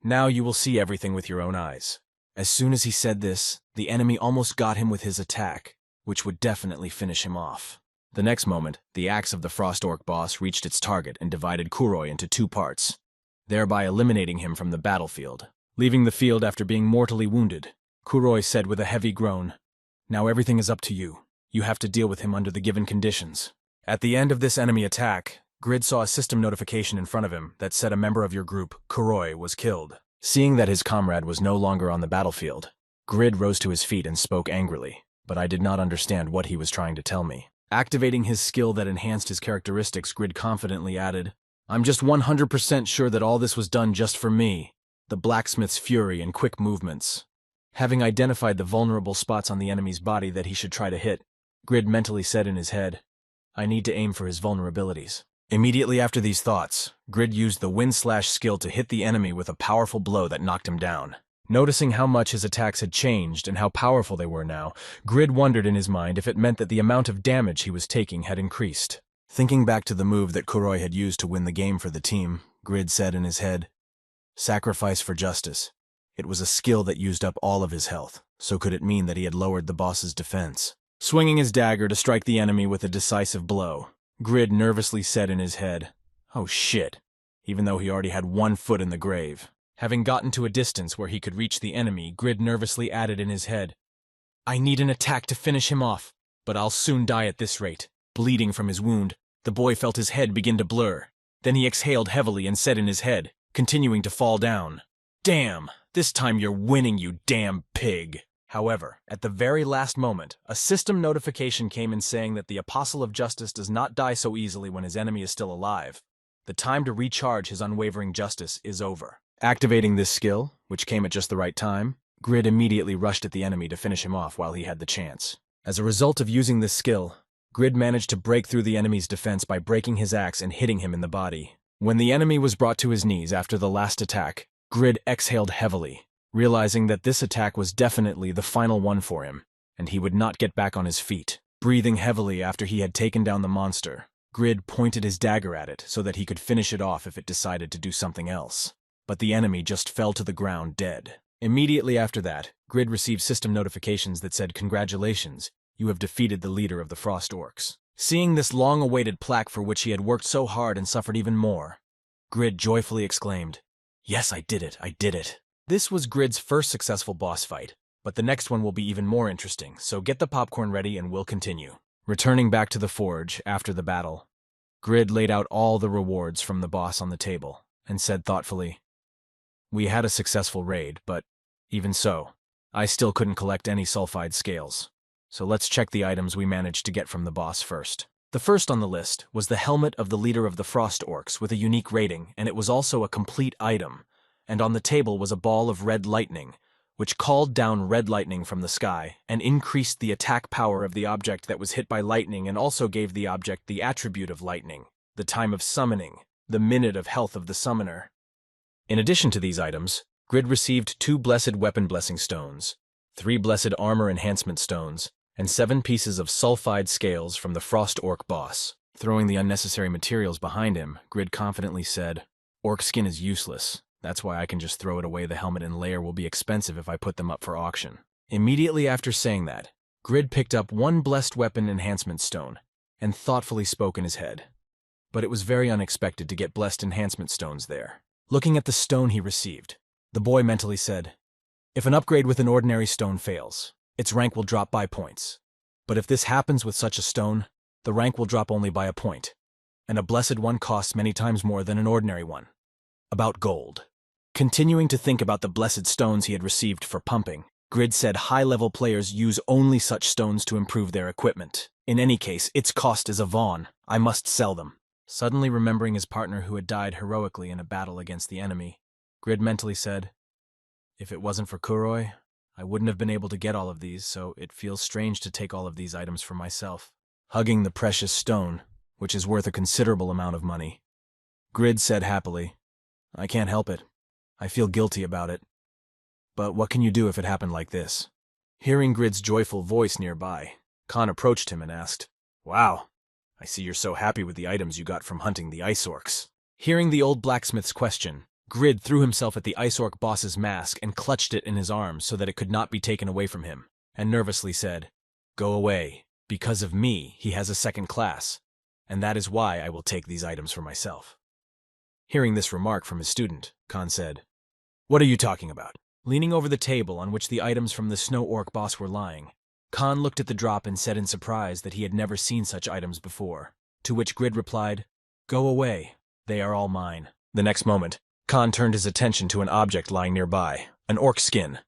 "Now you will see everything with your own eyes." As soon as he said this, the enemy almost got him with his attack, which would definitely finish him off. The next moment, the axe of the Frost Orc boss reached its target and divided Kuroi into two parts, thereby eliminating him from the battlefield. Leaving the field after being mortally wounded, Kuroi said with a heavy groan, "Now everything is up to you. You have to deal with him under the given conditions." At the end of this enemy attack, Grid saw a system notification in front of him that said a member of your group, Kuroi, was killed. Seeing that his comrade was no longer on the battlefield, Grid rose to his feet and spoke angrily, but I did not understand what he was trying to tell me. Activating his skill that enhanced his characteristics, Grid confidently added, "I'm just 100% sure that all this was done just for me, the blacksmith's fury and quick movements." Having identified the vulnerable spots on the enemy's body that he should try to hit, Grid mentally said in his head, "I need to aim for his vulnerabilities." Immediately after these thoughts, Grid used the Wind Slash skill to hit the enemy with a powerful blow that knocked him down. Noticing how much his attacks had changed and how powerful they were now, Grid wondered in his mind if it meant that the amount of damage he was taking had increased. Thinking back to the move that Kuroi had used to win the game for the team, Grid said in his head. Sacrifice for justice. It was a skill that used up all of his health, so could it mean that he had lowered the boss's defense? Swinging his dagger to strike the enemy with a decisive blow, Grid nervously said in his head, "Oh shit," even though he already had 1 foot in the grave. Having gotten to a distance where he could reach the enemy, Grid nervously added in his head, "I need an attack to finish him off, but I'll soon die at this rate." Bleeding from his wound, the boy felt his head begin to blur. Then he exhaled heavily and said in his head, continuing to fall down, "Damn, this time you're winning, you damn pig." However, at the very last moment, a system notification came in saying that the Apostle of Justice does not die so easily when his enemy is still alive. The time to recharge his unwavering justice is over. Activating this skill, which came at just the right time, Grid immediately rushed at the enemy to finish him off while he had the chance. As a result of using this skill, Grid managed to break through the enemy's defense by breaking his axe and hitting him in the body. When the enemy was brought to his knees after the last attack, Grid exhaled heavily, realizing that this attack was definitely the final one for him, and he would not get back on his feet. Breathing heavily after he had taken down the monster, Grid pointed his dagger at it so that he could finish it off if it decided to do something else. But the enemy just fell to the ground dead. Immediately after that, Grid received system notifications that said, "Congratulations, you have defeated the leader of the Frost Orcs." Seeing this long-awaited plaque for which he had worked so hard and suffered even more, Grid joyfully exclaimed, "Yes, I did it, I did it." This was Grid's first successful boss fight, but the next one will be even more interesting, so get the popcorn ready and we'll continue. Returning back to the forge after the battle, Grid laid out all the rewards from the boss on the table and said thoughtfully, "We had a successful raid, but even so, I still couldn't collect any sulfide scales. So let's check the items we managed to get from the boss first." The first on the list was the helmet of the leader of the Frost Orcs with a unique rating, and it was also a complete item. And on the table was a ball of red lightning, which called down red lightning from the sky and increased the attack power of the object that was hit by lightning, and also gave the object the attribute of lightning, the time of summoning, the minute of health of the summoner. In addition to these items, Grid received 2 blessed weapon blessing stones, 3 blessed armor enhancement stones, and 7 pieces of sulfide scales from the Frost Orc boss. Throwing the unnecessary materials behind him, Grid confidently said, "Orc skin is useless. That's why I can just throw it away. The helmet and layer will be expensive if I put them up for auction." Immediately after saying that, Grid picked up 1 blessed weapon enhancement stone and thoughtfully spoke in his head. But it was very unexpected to get blessed enhancement stones there. Looking at the stone he received, the boy mentally said, "If an upgrade with an ordinary stone fails, its rank will drop by points. But if this happens with such a stone, the rank will drop only by a point, and a blessed one costs many times more than an ordinary one." About gold. Continuing to think about the blessed stones he had received for pumping, Grid said high-level players use only such stones to improve their equipment. In any case, its cost is a Vaughn. I must sell them. Suddenly remembering his partner who had died heroically in a battle against the enemy, Grid mentally said, "If it wasn't for Kuroi, I wouldn't have been able to get all of these, so it feels strange to take all of these items for myself." Hugging the precious stone, which is worth a considerable amount of money, Grid said happily, "I can't help it. I feel guilty about it. But what can you do if it happened like this?" Hearing Grid's joyful voice nearby, Khan approached him and asked, "Wow, I see you're so happy with the items you got from hunting the ice orcs." Hearing the old blacksmith's question, Grid threw himself at the ice orc boss's mask and clutched it in his arms so that it could not be taken away from him, and nervously said, "Go away. Because of me, he has a second class, and that is why I will take these items for myself." Hearing this remark from his student, Khan said, "What are you talking about?" Leaning over the table on which the items from the snow orc boss were lying, Khan looked at the drop and said in surprise that he had never seen such items before, to which Grid replied, "Go away, they are all mine." The next moment, Khan turned his attention to an object lying nearby, an orc skin.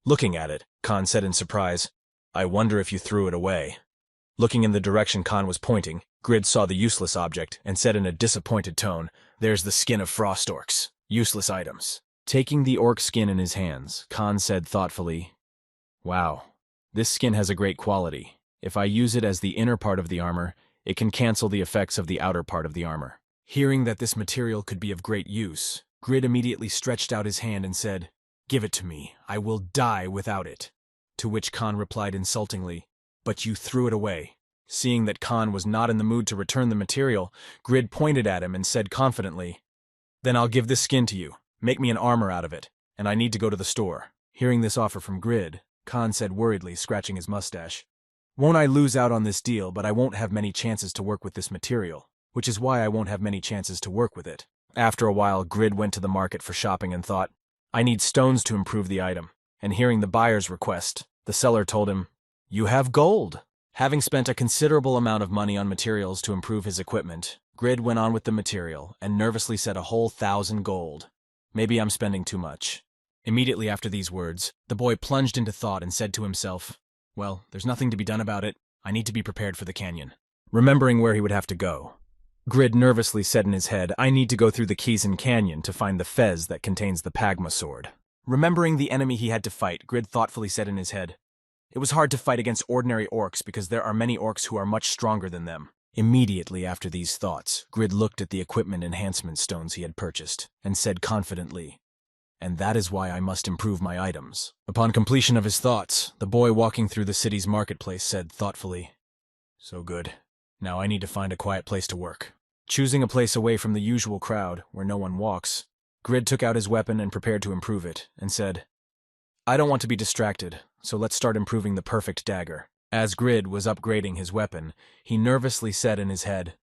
Looking at it, Khan said in surprise, "I wonder if you threw it away." Looking in the direction Khan was pointing, Grid saw the useless object and said in a disappointed tone, "There's the skin of frost orcs. Useless items." Taking the orc skin in his hands, Khan said thoughtfully, "Wow. This skin has a great quality. If I use it as the inner part of the armor, it can cancel the effects of the outer part of the armor." Hearing that this material could be of great use, Grid immediately stretched out his hand and said, "Give it to me. I will die without it." To which Khan replied insultingly, "But you threw it away." Seeing that Khan was not in the mood to return the material, Grid pointed at him and said confidently, Then I'll give this skin to you. Make me an armor out of it, and I need to go to the store. Hearing this offer from Grid, Khan said worriedly, scratching his mustache. Won't I lose out on this deal, but I won't have many chances to work with this material, which is why I won't have many chances to work with it. After a while, Grid went to the market for shopping and thought, I need stones to improve the item. And hearing the buyer's request, the seller told him, You have gold. Having spent a considerable amount of money on materials to improve his equipment, Grid went on with the material and nervously said a whole 1,000 gold. Maybe I'm spending too much. Immediately after these words, the boy plunged into thought and said to himself, Well, there's nothing to be done about it. I need to be prepared for the canyon. Remembering where he would have to go, Grid nervously said in his head, I need to go through the Kizan Canyon to find the fez that contains the Pagma sword. Remembering the enemy he had to fight, Grid thoughtfully said in his head, It was hard to fight against ordinary orcs because there are many orcs who are much stronger than them. Immediately after these thoughts, Grid looked at the equipment enhancement stones he had purchased and said confidently, And that is why I must improve my items. Upon completion of his thoughts, the boy walking through the city's marketplace said thoughtfully, So good. Now I need to find a quiet place to work. Choosing a place away from the usual crowd, where no one walks, Grid took out his weapon and prepared to improve it, and said, I don't want to be distracted, so let's start improving the perfect dagger. As Grid was upgrading his weapon, he nervously said in his head,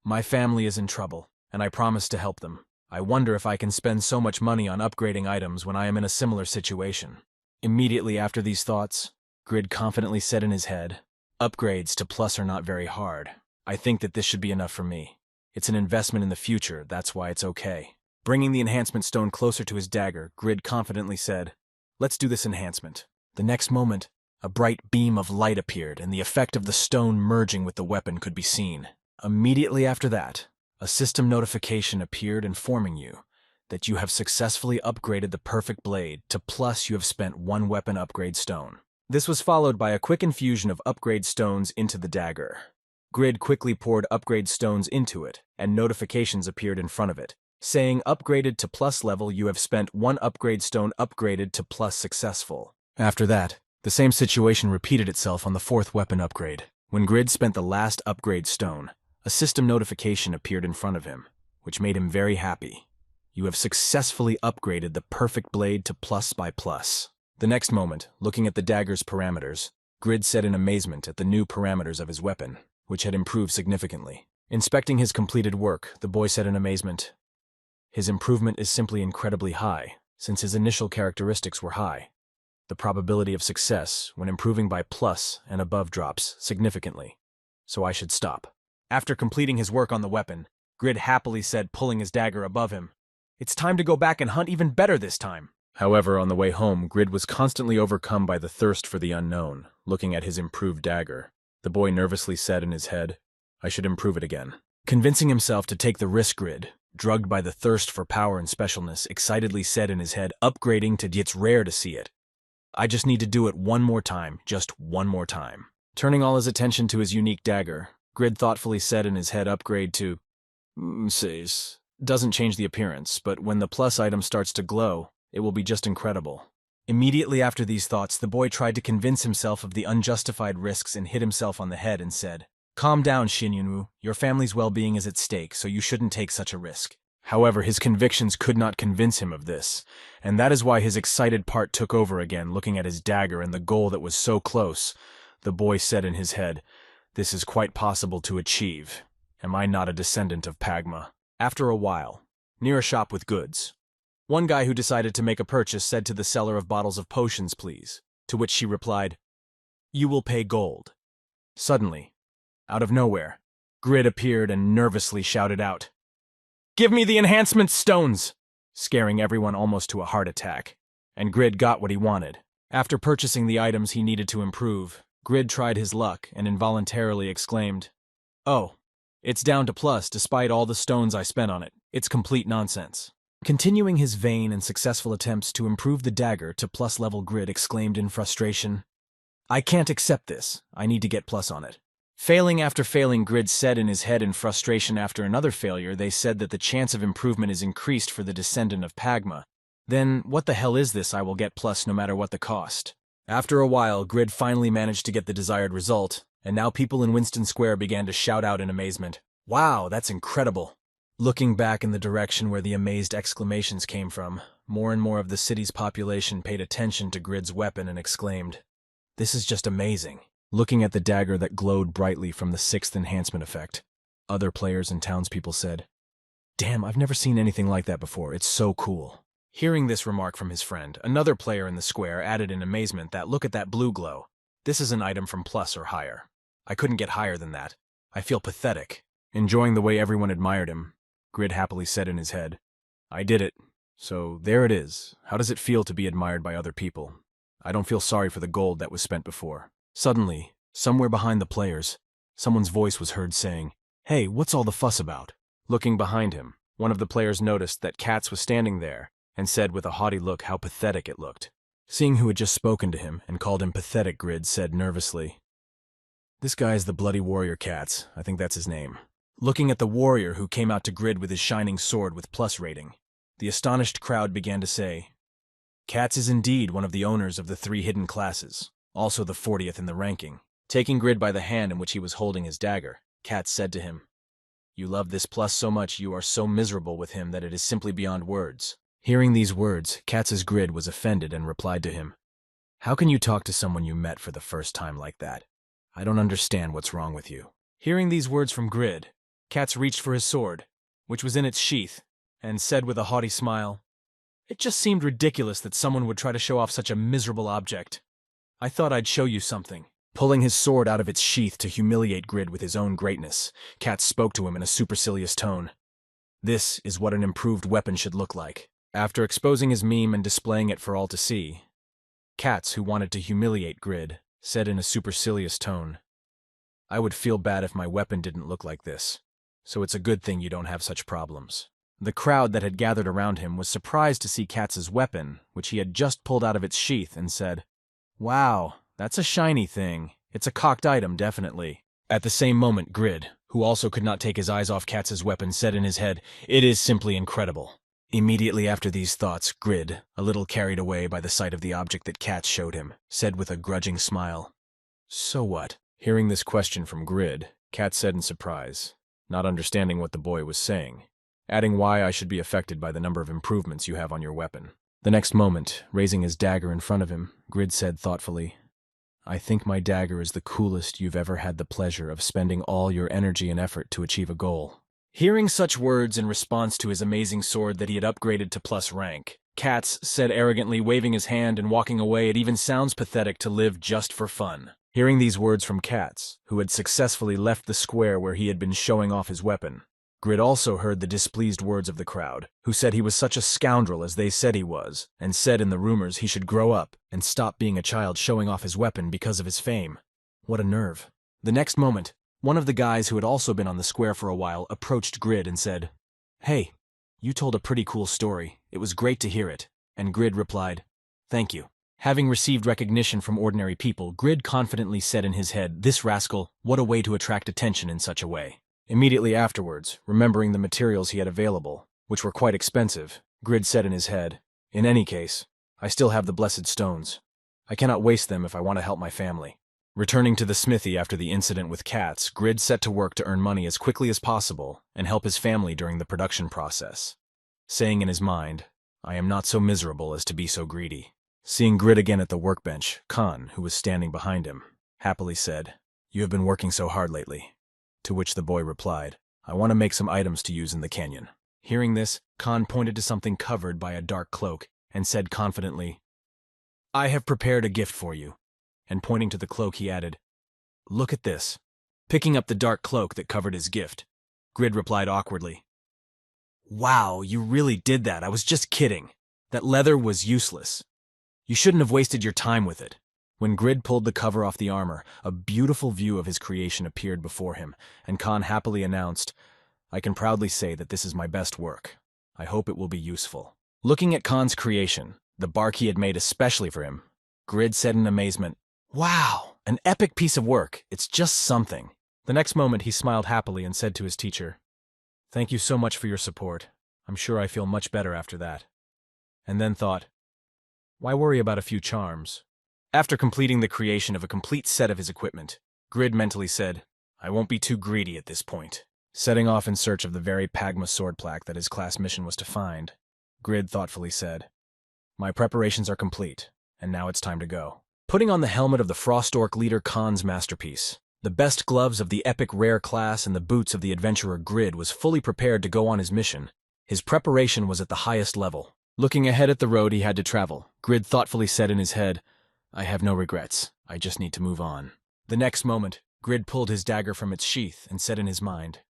My family is in trouble, and I promise to help them. I wonder if I can spend so much money on upgrading items when I am in a similar situation. Immediately after these thoughts, Grid confidently said in his head, Upgrades to plus are not very hard. I think that this should be enough for me. It's an investment in the future, that's why it's okay. Bringing the enhancement stone closer to his dagger, Grid confidently said, Let's do this enhancement. The next moment, a bright beam of light appeared, and the effect of the stone merging with the weapon could be seen. Immediately after that, a system notification appeared informing you that you have successfully upgraded the perfect blade to plus you have spent 1 weapon upgrade stone. This was followed by a quick infusion of upgrade stones into the dagger. Grid quickly poured upgrade stones into it, and notifications appeared in front of it, saying upgraded to plus level you have spent 1 upgrade stone upgraded to plus successful. After that, the same situation repeated itself on the 4th weapon upgrade. When Grid spent the last upgrade stone, a system notification appeared in front of him, which made him very happy. You have successfully upgraded the perfect blade to plus by plus. The next moment, looking at the dagger's parameters, Grid said in amazement at the new parameters of his weapon, which had improved significantly. Inspecting his completed work, the boy said in amazement, His improvement is simply incredibly high, since his initial characteristics were high. The probability of success when improving by plus and above drops significantly, so I should stop. After completing his work on the weapon, Grid happily said, pulling his dagger above him, It's time to go back and hunt even better this time. However, on the way home, Grid was constantly overcome by the thirst for the unknown. Looking at his improved dagger, the boy nervously said in his head, I should improve it again. Convincing himself to take the risk, Grid, drugged by the thirst for power and specialness, excitedly said in his head, upgrading to it's rare to see it. I just need to do it one more time, just one more time. Turning all his attention to his unique dagger, Grid thoughtfully said in his head, upgrade to says. Doesn't change the appearance, but when the plus item starts to glow, it will be just incredible. Immediately after these thoughts, the boy tried to convince himself of the unjustified risks and hit himself on the head and said, Calm down, Shinyunwoo. Your family's well-being is at stake, so you shouldn't take such a risk. However, his convictions could not convince him of this, and that is why his excited part took over again, looking at his dagger and the goal that was so close. The boy said in his head, This is quite possible to achieve. Am I not a descendant of Pagma? After a while, near a shop with goods, one guy who decided to make a purchase said to the seller of bottles of potions, please, to which she replied, You will pay gold. Suddenly, out of nowhere, Grid appeared and nervously shouted out, Give me the enhancement stones! Scaring everyone almost to a heart attack. And Grid got what he wanted. After purchasing the items he needed to improve, Grid tried his luck and involuntarily exclaimed, Oh, it's down to plus despite all the stones I spent on it. It's complete nonsense. Continuing his vain and successful attempts to improve the dagger to plus level, Grid exclaimed in frustration, I can't accept this. I need to get plus on it. Failing after failing, Grid said in his head in frustration. After another failure, they said that the chance of improvement is increased for the descendant of Pagma. Then, what the hell is this? I will get plus no matter what the cost. After a while, Grid finally managed to get the desired result, and now people in Winston Square began to shout out in amazement, Wow, that's incredible. Looking back in the direction where the amazed exclamations came from, more and more of the city's population paid attention to Grid's weapon and exclaimed, "This is just amazing." Looking at the dagger that glowed brightly from the sixth enhancement effect, other players and townspeople said, "Damn, I've never seen anything like that before. It's so cool." Hearing this remark from his friend, another player in the square added in amazement that, "Look at that blue glow. This is an item from plus or higher. I couldn't get higher than that. I feel pathetic." Enjoying the way everyone admired him, Grid happily said in his head, "I did it. So there it is. How does it feel to be admired by other people? I don't feel sorry for the gold that was spent before." Suddenly, somewhere behind the players, someone's voice was heard saying, "Hey, what's all the fuss about?" Looking behind him, one of the players noticed that Katz was standing there and said with a haughty look how pathetic it looked. Seeing who had just spoken to him and called him pathetic, Grid said nervously, "This guy is the Bloody Warrior Katz. I think that's his name." Looking at the warrior who came out to Grid with his shining sword with plus rating, the astonished crowd began to say, "Katz is indeed one of the owners of the 3 hidden classes, also the 40th in the ranking." Taking Grid by the hand in which he was holding his dagger, Katz said to him, "You love this plus so much, you are so miserable with him that it is simply beyond words." Hearing these words, Katz's Grid was offended and replied to him, "How can you talk to someone you met for the first time like that? I don't understand what's wrong with you." Hearing these words from Grid, Katz reached for his sword, which was in its sheath, and said with a haughty smile, "It just seemed ridiculous that someone would try to show off such a miserable object. I thought I'd show you something." Pulling his sword out of its sheath to humiliate Grid with his own greatness, Katz spoke to him in a supercilious tone. "This is what an improved weapon should look like." After exposing his meme and displaying it for all to see, Katz, who wanted to humiliate Grid, said in a supercilious tone, "I would feel bad if my weapon didn't look like this, so it's a good thing you don't have such problems." The crowd that had gathered around him was surprised to see Katz's weapon, which he had just pulled out of its sheath, and said, "Wow, that's a shiny thing. It's a cocked item, definitely." At the same moment, Grid, who also could not take his eyes off Katz's weapon, said in his head, "It is simply incredible." Immediately after these thoughts, Grid, a little carried away by the sight of the object that Katz showed him, said with a grudging smile, "So what?" Hearing this question from Grid, Katz said in surprise, not understanding what the boy was saying, adding, "Why I should be affected by the number of improvements you have on your weapon." The next moment, raising his dagger in front of him, Grid said thoughtfully, "I think my dagger is the coolest you've ever had the pleasure of spending all your energy and effort to achieve a goal." Hearing such words in response to his amazing sword that he had upgraded to plus rank, Katz said arrogantly, waving his hand and walking away, "It even sounds pathetic to live just for fun." Hearing these words from Katz, who had successfully left the square where he had been showing off his weapon, Grid also heard the displeased words of the crowd, who said he was such a scoundrel as they said he was, and said in the rumors he should grow up and stop being a child showing off his weapon because of his fame. What a nerve. The next moment, one of the guys who had also been on the square for a while approached Grid and said, "Hey, you told a pretty cool story. It was great to hear it." And Grid replied, "Thank you." Having received recognition from ordinary people, Grid confidently said in his head, "This rascal, what a way to attract attention in such a way." Immediately afterwards, remembering the materials he had available, which were quite expensive, Grid said in his head, "In any case, I still have the blessed stones. I cannot waste them if I want to help my family." Returning to the smithy after the incident with Katz, Grid set to work to earn money as quickly as possible and help his family during the production process, saying in his mind, "I am not so miserable as to be so greedy." Seeing Grid again at the workbench, Khan, who was standing behind him, happily said, "You have been working so hard lately." To which the boy replied, "I want to make some items to use in the canyon." Hearing this, Khan pointed to something covered by a dark cloak and said confidently, "I have prepared a gift for you." And pointing to the cloak, he added, "Look at this." Picking up the dark cloak that covered his gift, Grid replied awkwardly, "Wow, you really did that. I was just kidding. That leather was useless. You shouldn't have wasted your time with it." When Grid pulled the cover off the armor, a beautiful view of his creation appeared before him, and Khan happily announced, "I can proudly say that this is my best work. I hope it will be useful." Looking at Khan's creation, the bark he had made especially for him, Grid said in amazement, "Wow, an epic piece of work. It's just something." The next moment he smiled happily and said to his teacher, "Thank you so much for your support. I'm sure I feel much better after that." And then thought, why worry about a few charms? After completing the creation of a complete set of his equipment, Grid mentally said, "I won't be too greedy at this point." Setting off in search of the very Pagma sword plaque that his class mission was to find, Grid thoughtfully said, "My preparations are complete, and now it's time to go." Putting on the helmet of the Frost Orc leader Khan's masterpiece, the best gloves of the epic rare class and the boots of the adventurer, Grid was fully prepared to go on his mission. His preparation was at the highest level. Looking ahead at the road he had to travel, Grid thoughtfully said in his head, "I have no regrets, I just need to move on." The next moment, Grid pulled his dagger from its sheath and said in his mind,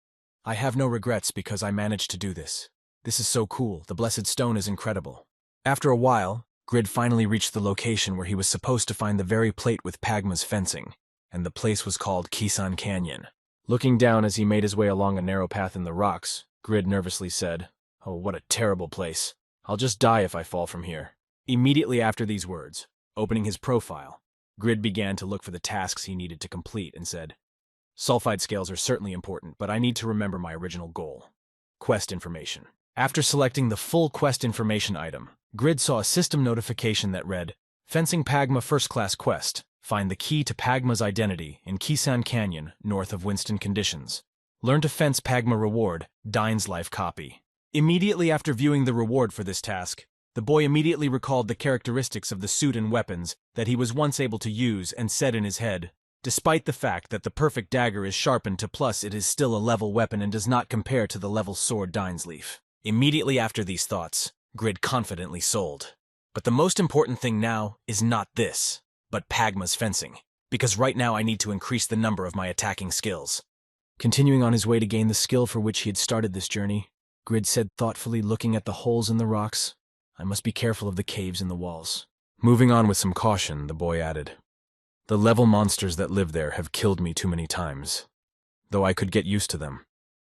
"I have no regrets because I managed to do this. This is so cool, the blessed stone is incredible." After a while, Grid finally reached the location where he was supposed to find the very plate with Pagma's fencing, and the place was called Kisan Canyon. Looking down as he made his way along a narrow path in the rocks, Grid nervously said, "Oh, what a terrible place. I'll just die if I fall from here." Immediately after these words, opening his profile, Grid began to look for the tasks he needed to complete and said, "Sulfide scales are certainly important, but I need to remember my original goal. Quest information." After selecting the full quest information item, Grid saw a system notification that read, "Fencing Pagma First Class Quest. Find the key to Pagma's identity in Kisan Canyon, north of Winston Conditions. Learn to fence Pagma reward, Dine's life copy." Immediately after viewing the reward for this task, the boy immediately recalled the characteristics of the suit and weapons that he was once able to use and said in his head, "Despite the fact that the perfect dagger is sharpened to plus, it is still a level weapon and does not compare to the level sword Dine's leaf." Immediately after these thoughts, Grid confidently sold. But the most important thing now is not this, but Pagma's fencing, because right now I need to increase the number of my attacking skills. Continuing on his way to gain the skill for which he had started this journey, Grid said thoughtfully, looking at the holes in the rocks, "I must be careful of the caves in the walls." Moving on with some caution, the boy added, "The level monsters that live there have killed me too many times, though I could get used to them,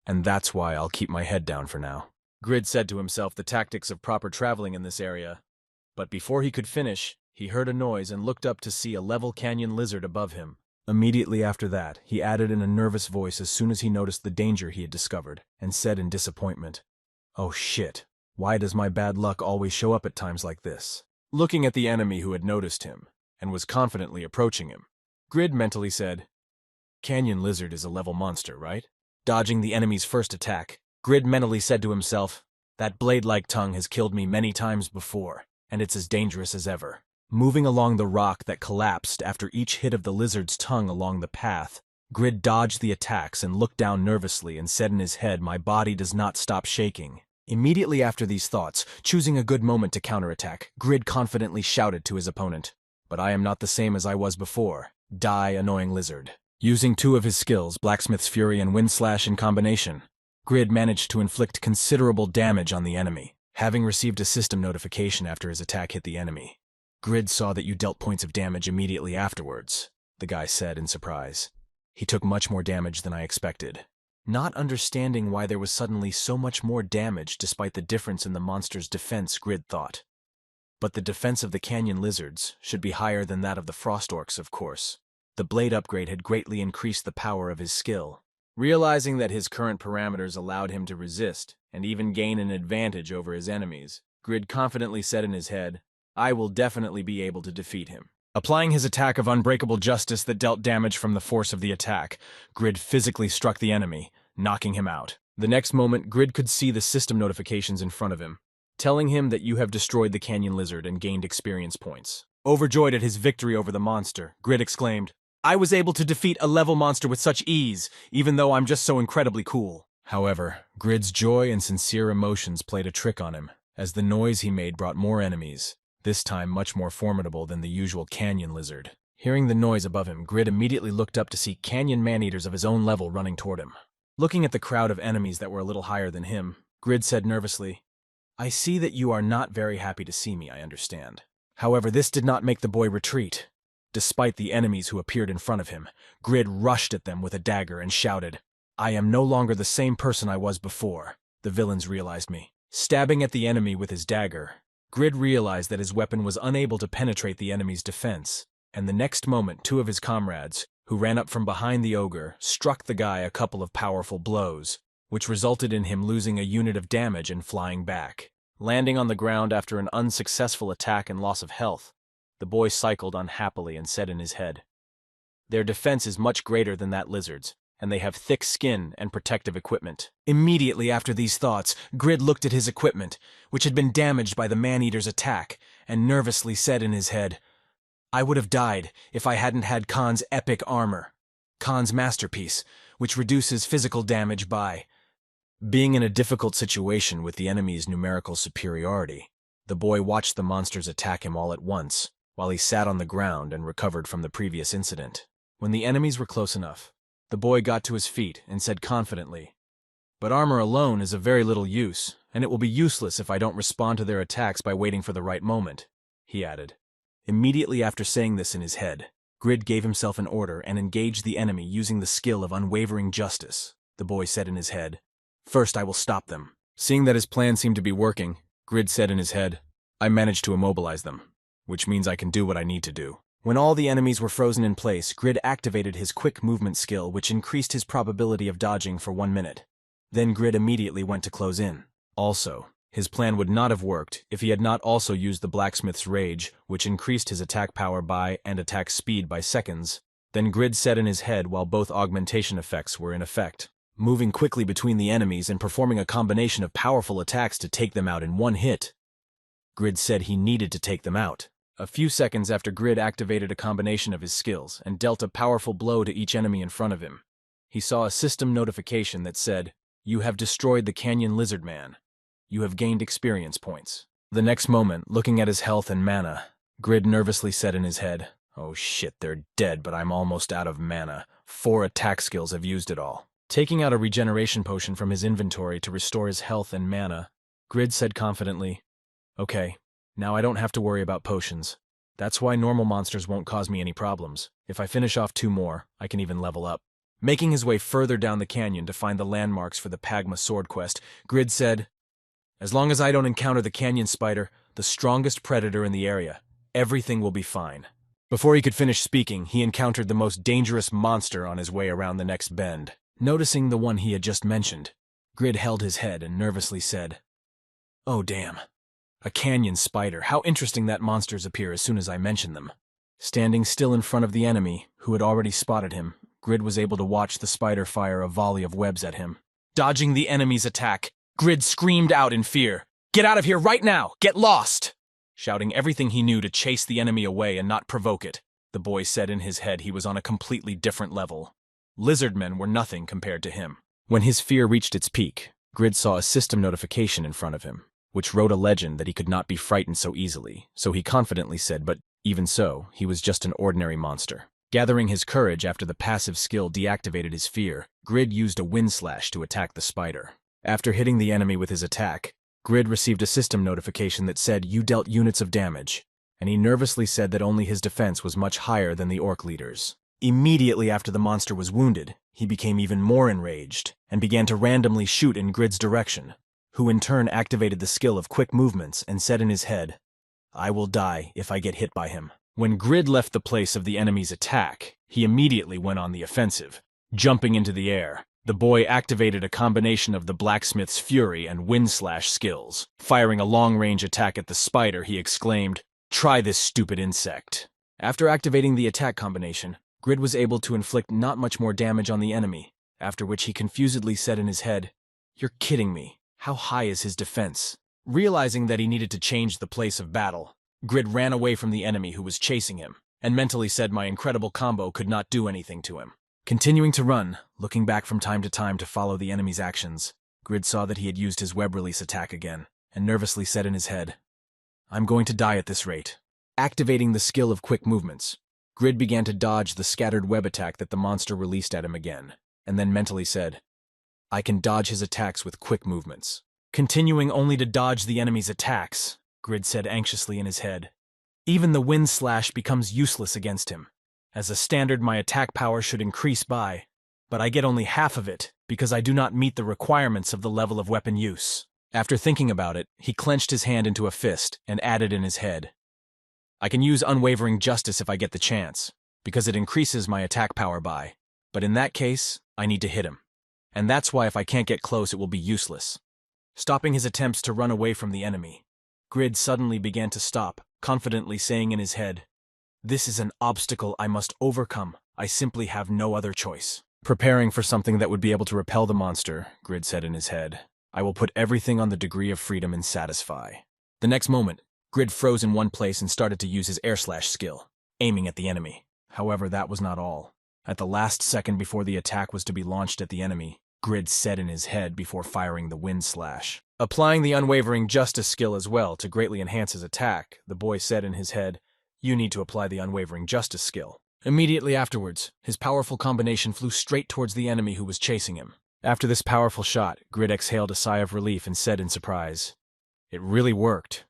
and that's why I'll keep my head down for now." Grid said to himself the tactics of proper traveling in this area, but before he could finish, he heard a noise and looked up to see a level canyon lizard above him. Immediately after that, he added in a nervous voice as soon as he noticed the danger he had discovered, and said in disappointment, "Oh shit, why does my bad luck always show up at times like this?" Looking at the enemy who had noticed him, and was confidently approaching him, Grid mentally said, "Canyon lizard is a level monster, right?" Dodging the enemy's first attack, Grid mentally said to himself, "That blade-like tongue has killed me many times before, and it's as dangerous as ever." Moving along the rock that collapsed after each hit of the lizard's tongue along the path, Grid dodged the attacks and looked down nervously and said in his head, "My body does not stop shaking." Immediately after these thoughts, choosing a good moment to counterattack, Grid confidently shouted to his opponent, "But I am not the same as I was before. Die, annoying lizard." Using two of his skills, Blacksmith's Fury and Wind Slash in combination, Grid managed to inflict considerable damage on the enemy. Having received a system notification after his attack hit the enemy, Grid saw that you dealt points of damage immediately afterwards, the guy said in surprise. "He took much more damage than I expected." Not understanding why there was suddenly so much more damage despite the difference in the monster's defense, Grid thought. But the defense of the canyon lizards should be higher than that of the frost orcs, of course. The blade upgrade had greatly increased the power of his skill. Realizing that his current parameters allowed him to resist and even gain an advantage over his enemies, Grid confidently said in his head, "I will definitely be able to defeat him." Applying his attack of Unbreakable Justice that dealt damage from the force of the attack, Grid physically struck the enemy, knocking him out. The next moment, Grid could see the system notifications in front of him, telling him that you have destroyed the canyon lizard and gained experience points. Overjoyed at his victory over the monster, Grid exclaimed, "I was able to defeat a level monster with such ease, even though I'm just so incredibly cool." However, Grid's joy and sincere emotions played a trick on him, as the noise he made brought more enemies, this time much more formidable than the usual canyon lizard. Hearing the noise above him, Grid immediately looked up to see canyon man-eaters of his own level running toward him. Looking at the crowd of enemies that were a little higher than him, Grid said nervously, "I see that you are not very happy to see me, I understand." However, this did not make the boy retreat. Despite the enemies who appeared in front of him, Grid rushed at them with a dagger and shouted, "I am no longer the same person I was before." The villains realized me. Stabbing at the enemy with his dagger, Grid realized that his weapon was unable to penetrate the enemy's defense, and the next moment two of his comrades, who ran up from behind the ogre, struck the guy a couple of powerful blows, which resulted in him losing a unit of damage and flying back. Landing on the ground after an unsuccessful attack and loss of health, the boy cycled unhappily and said in his head, "Their defense is much greater than that lizard's, and they have thick skin and protective equipment. Immediately after these thoughts, Grid looked at his equipment, which had been damaged by the man-eater's attack, and nervously said in his head, I would have died if I hadn't had Khan's epic armor, Khan's masterpiece, which reduces physical damage by... Being in a difficult situation with the enemy's numerical superiority, the boy watched the monsters attack him all at once, while he sat on the ground and recovered from the previous incident. When the enemies were close enough, the boy got to his feet and said confidently, But armor alone is of very little use, and it will be useless if I don't respond to their attacks by waiting for the right moment, he added. Immediately after saying this in his head, Grid gave himself an order and engaged the enemy using the skill of unwavering justice. The boy said in his head, First I will stop them. Seeing that his plan seemed to be working, Grid said in his head, I managed to immobilize them, which means I can do what I need to do. When all the enemies were frozen in place, Grid activated his quick movement skill, which increased his probability of dodging for 1 minute. Then Grid immediately went to close in. Also, his plan would not have worked if he had not also used the blacksmith's rage, which increased his attack power by and attack speed by seconds. Then Grid said in his head while both augmentation effects were in effect, moving quickly between the enemies and performing a combination of powerful attacks to take them out in one hit. Grid said he needed to take them out. A few seconds after Grid activated a combination of his skills and dealt a powerful blow to each enemy in front of him, he saw a system notification that said, You have destroyed the Canyon Lizard Man. You have gained experience points. The next moment, looking at his health and mana, Grid nervously said in his head, Oh shit, they're dead, but I'm almost out of mana. 4 attack skills have used it all. Taking out a regeneration potion from his inventory to restore his health and mana, Grid said confidently, Okay, now I don't have to worry about potions. That's why normal monsters won't cause me any problems. If I finish off 2 more, I can even level up. Making his way further down the canyon to find the landmarks for the Pagma sword quest, Grid said, As long as I don't encounter the canyon spider, the strongest predator in the area, everything will be fine. Before he could finish speaking, he encountered the most dangerous monster on his way around the next bend. Noticing the one he had just mentioned, Grid held his head and nervously said, Oh damn. A canyon spider. How interesting that monsters appear as soon as I mention them. Standing still in front of the enemy, who had already spotted him, Grid was able to watch the spider fire a volley of webs at him. Dodging the enemy's attack, Grid screamed out in fear, Get out of here right now! Get lost! Shouting everything he knew to chase the enemy away and not provoke it, the boy said in his head he was on a completely different level. Lizardmen were nothing compared to him. When his fear reached its peak, Grid saw a system notification in front of him, which wrote a legend that he could not be frightened so easily, so he confidently said, but even so, he was just an ordinary monster. Gathering his courage after the passive skill deactivated his fear, Grid used a wind slash to attack the spider. After hitting the enemy with his attack, Grid received a system notification that said you dealt units of damage, and he nervously said that only his defense was much higher than the orc leader's. Immediately after the monster was wounded, he became even more enraged and began to randomly shoot in Grid's direction, who in turn activated the skill of quick movements and said in his head, I will die if I get hit by him. When Grid left the place of the enemy's attack, he immediately went on the offensive. Jumping into the air, the boy activated a combination of the blacksmith's fury and wind slash skills. Firing a long-range attack at the spider, he exclaimed, Try this stupid insect. After activating the attack combination, Grid was able to inflict not much more damage on the enemy, after which he confusedly said in his head, You're kidding me. How high is his defense? Realizing that he needed to change the place of battle, Grid ran away from the enemy who was chasing him, and mentally said my incredible combo could not do anything to him. Continuing to run, looking back from time to follow the enemy's actions, Grid saw that he had used his web release attack again, and nervously said in his head, I'm going to die at this rate. Activating the skill of quick movements, Grid began to dodge the scattered web attack that the monster released at him again, and then mentally said, I can dodge his attacks with quick movements. Continuing only to dodge the enemy's attacks, Grid said anxiously in his head, Even the wind slash becomes useless against him. As a standard, my attack power should increase by, but I get only half of it because I do not meet the requirements of the level of weapon use. After thinking about it, he clenched his hand into a fist and added in his head, I can use unwavering justice if I get the chance, because it increases my attack power by, but in that case, I need to hit him. And that's why if I can't get close, it will be useless. Stopping his attempts to run away from the enemy, Grid suddenly began to stop, confidently saying in his head, This is an obstacle I must overcome. I simply have no other choice. Preparing for something that would be able to repel the monster, Grid said in his head. I will put everything on the degree of freedom and satisfy. The next moment, Grid froze in one place and started to use his air slash skill, aiming at the enemy. However, that was not all. At the last second before the attack was to be launched at the enemy, Grid said in his head before firing the wind slash. Applying the unwavering justice skill as well to greatly enhance his attack, the boy said in his head, you need to apply the unwavering justice skill. Immediately afterwards, his powerful combination flew straight towards the enemy who was chasing him. After this powerful shot, Grid exhaled a sigh of relief and said in surprise, it really worked.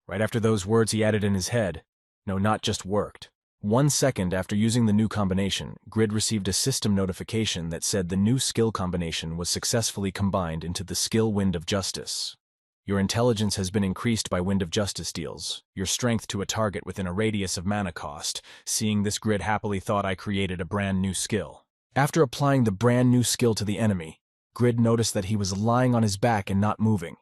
Right after those words he added in his head, no, not just worked. 1 second after using the new combination, Grid received a system notification that said the new skill combination was successfully combined into the skill Wind of Justice. Your intelligence has been increased by Wind of Justice deals your strength to a target within a radius of mana cost. Seeing this, Grid happily thought I created a brand new skill. After applying the brand new skill to the enemy, Grid noticed that he was lying on his back and not moving.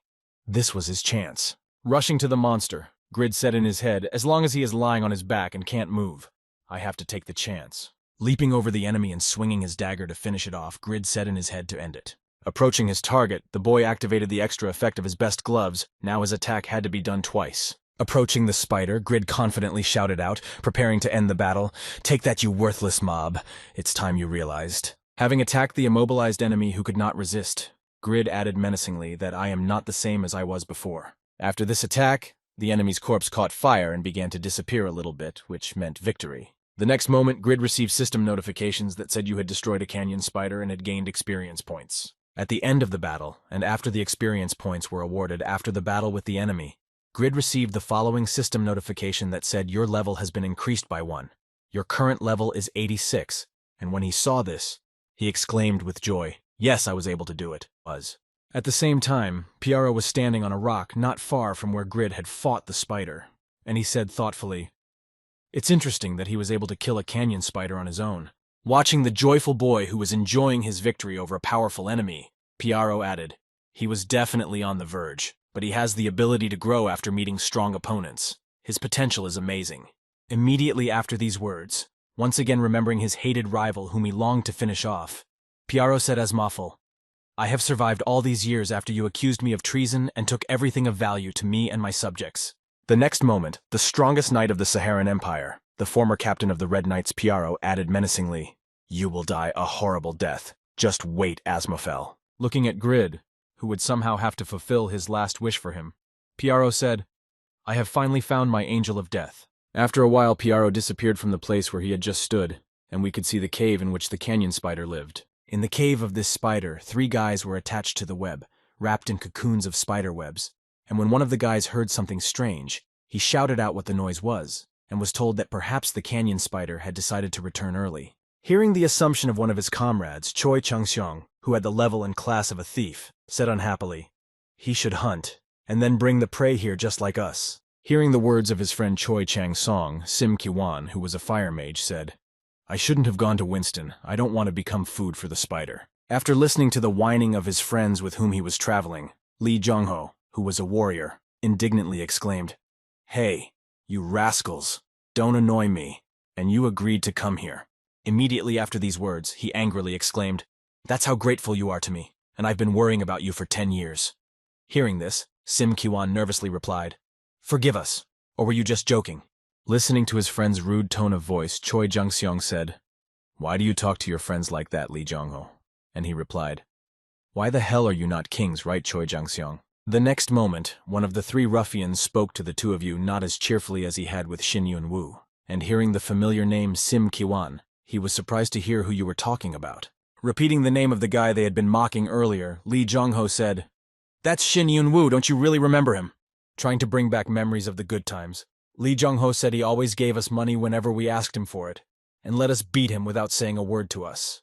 This was his chance. Rushing to the monster, Grid said in his head, as long as he is lying on his back and can't move, I have to take the chance. Leaping over the enemy and swinging his dagger to finish it off, Grid said in his head to end it. Approaching his target, the boy activated the extra effect of his best gloves. Now his attack had to be done twice. Approaching the spider, Grid confidently shouted out, preparing to end the battle, take that, you worthless mob. It's time you realized. Having attacked the immobilized enemy who could not resist, Grid added menacingly that I am not the same as I was before. After this attack, the enemy's corpse caught fire and began to disappear a little bit, which meant victory. The next moment, Grid received system notifications that said you had destroyed a canyon spider and had gained experience points. At the end of the battle, and after the experience points were awarded after the battle with the enemy, Grid received the following system notification that said your level has been increased by 1. Your current level is 86, and when he saw this, he exclaimed with joy, yes, I was able to do it. At the same time, Piaro was standing on a rock not far from where Grid had fought the spider, and he said thoughtfully, it's interesting that he was able to kill a canyon spider on his own. Watching the joyful boy who was enjoying his victory over a powerful enemy, Piaro added, he was definitely on the verge, but he has the ability to grow after meeting strong opponents. His potential is amazing. Immediately after these words, once again remembering his hated rival whom he longed to finish off, Piaro said as Moffel, I have survived all these years after you accused me of treason and took everything of value to me and my subjects. The next moment, the strongest knight of the Saharan Empire, the former captain of the Red Knights, Piaro, added menacingly, you will die a horrible death. Just wait, Asmofel. Looking at Grid, who would somehow have to fulfill his last wish for him, Piaro said, I have finally found my angel of death. After a while, Piaro disappeared from the place where he had just stood, and we could see the cave in which the canyon spider lived. In the cave of this spider, 3 guys were attached to the web, wrapped in cocoons of spider webs, and when one of the guys heard something strange, he shouted out what the noise was, and was told that perhaps the canyon spider had decided to return early. Hearing the assumption of one of his comrades, Choi Changxiong, who had the level and class of a thief, said unhappily, he should hunt, and then bring the prey here just like us. Hearing the words of his friend Choi Chang-song, Sim Kiwan, who was a fire mage, said, I shouldn't have gone to Winston. I don't want to become food for the spider. After listening to the whining of his friends with whom he was traveling, Lee Jongho, who was a warrior, indignantly exclaimed, Hey, you rascals, don't annoy me, and you agreed to come here. Immediately after these words, he angrily exclaimed, That's how grateful you are to me, and I've been worrying about you for 10 years. Hearing this, Sim Kiwan nervously replied, Forgive us, or were you just joking? Listening to his friend's rude tone of voice, Choi Jungseong said, Why do you talk to your friends like that, Lee Jongho? And he replied, Why the hell are you not kings, right, Choi Jungseong? The next moment, one of the 3 ruffians spoke to the 2 of you not as cheerfully as he had with Shin Yun Woo, and hearing the familiar name Sim Kiwan, he was surprised to hear who you were talking about. Repeating the name of the guy they had been mocking earlier, Lee Jongho said, That's Shin Yun Woo, don't you really remember him? Trying to bring back memories of the good times, Lee Jongho said he always gave us money whenever we asked him for it, and let us beat him without saying a word to us.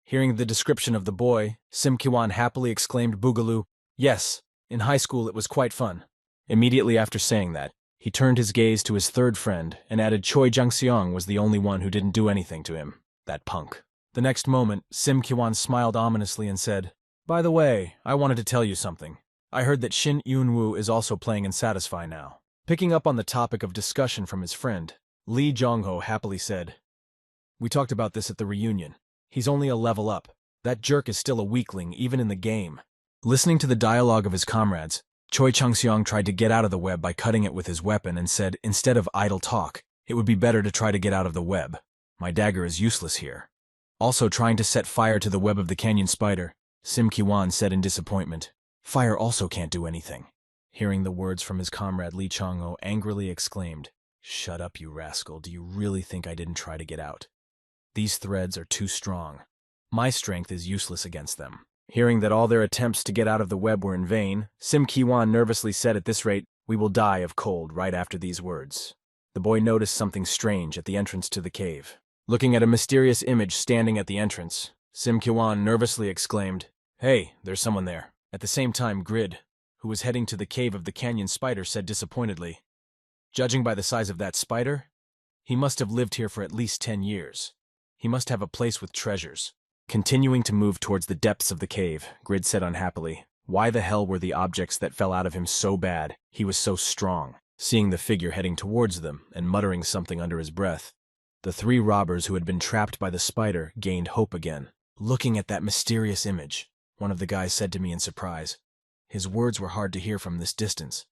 Hearing the description of the boy, Sim Kiwan happily exclaimed Boogaloo, Yes, in high school it was quite fun. Immediately after saying that, he turned his gaze to his 3rd friend and added Choi Jungseong was the only one who didn't do anything to him, that punk. The next moment, Sim Kiwan smiled ominously and said, By the way, I wanted to tell you something. I heard that Shin Yun-woo is also playing in Satisfy now. Picking up on the topic of discussion from his friend, Lee Jongho happily said, We talked about this at the reunion. He's only a level up. That jerk is still a weakling, even in the game. Listening to the dialogue of his comrades, Choi Chang-seong tried to get out of the web by cutting it with his weapon and said, instead of idle talk, it would be better to try to get out of the web. My dagger is useless here. Also trying to set fire to the web of the canyon spider, Sim Ki-wan said in disappointment. Fire also can't do anything. Hearing the words from his comrade Lee Chang-ho angrily exclaimed, Shut up, you rascal. Do you really think I didn't try to get out? These threads are too strong. My strength is useless against them. Hearing that all their attempts to get out of the web were in vain, Sim Ki-wan nervously said, at this rate, we will die of cold right after these words. The boy noticed something strange at the entrance to the cave. Looking at a mysterious image standing at the entrance, Sim Ki-wan nervously exclaimed, Hey, there's someone there. At the same time, Grid, who was heading to the cave of the canyon spider, said disappointedly, Judging by the size of that spider, he must have lived here for at least 10 years. He must have a place with treasures. Continuing to move towards the depths of the cave, Grid said unhappily, Why the hell were the objects that fell out of him so bad? He was so strong. Seeing the figure heading towards them and muttering something under his breath, the 3 robbers who had been trapped by the spider gained hope again. Looking at that mysterious image, one of the guys said to me in surprise. His words were hard to hear from this distance,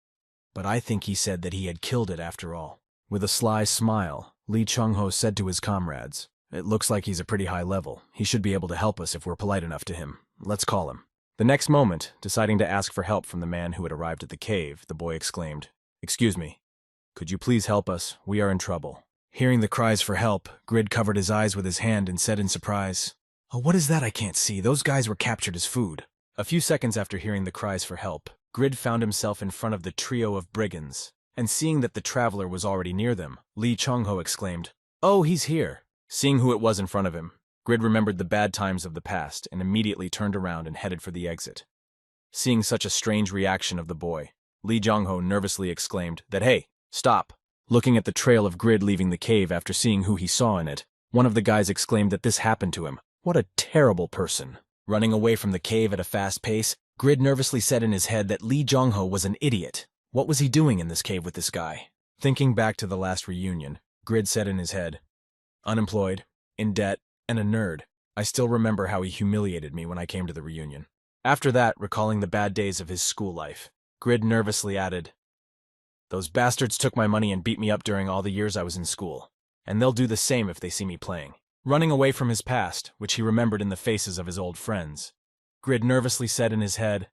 but I think he said that he had killed it after all. With a sly smile, Lee Chung-ho said to his comrades, It looks like he's a pretty high level. He should be able to help us if we're polite enough to him. Let's call him. The next moment, deciding to ask for help from the man who had arrived at the cave, the boy exclaimed, Excuse me, could you please help us? We are in trouble. Hearing the cries for help, Grid covered his eyes with his hand and said in surprise, Oh, what is that I can't see? Those guys were captured as food. A few seconds after hearing the cries for help, Grid found himself in front of the trio of brigands, and seeing that the traveler was already near them, Lee Chung-ho exclaimed, Oh, he's here. Seeing who it was in front of him, Grid remembered the bad times of the past and immediately turned around and headed for the exit. Seeing such a strange reaction of the boy, Lee Jong-ho nervously exclaimed that, Hey, stop! Looking at the trail of Grid leaving the cave after seeing who he saw in it, one of the guys exclaimed that this happened to him. What a terrible person! Running away from the cave at a fast pace, Grid nervously said in his head that Lee Jong-ho was an idiot. What was he doing in this cave with this guy? Thinking back to the last reunion, Grid said in his head, Unemployed, in debt, and a nerd. I still remember how he humiliated me when I came to the reunion. After that, recalling the bad days of his school life, Grid nervously added, Those bastards took my money and beat me up during all the years I was in school, and they'll do the same if they see me playing. Running away from his past, which he remembered in the faces of his old friends, Grid nervously said in his head,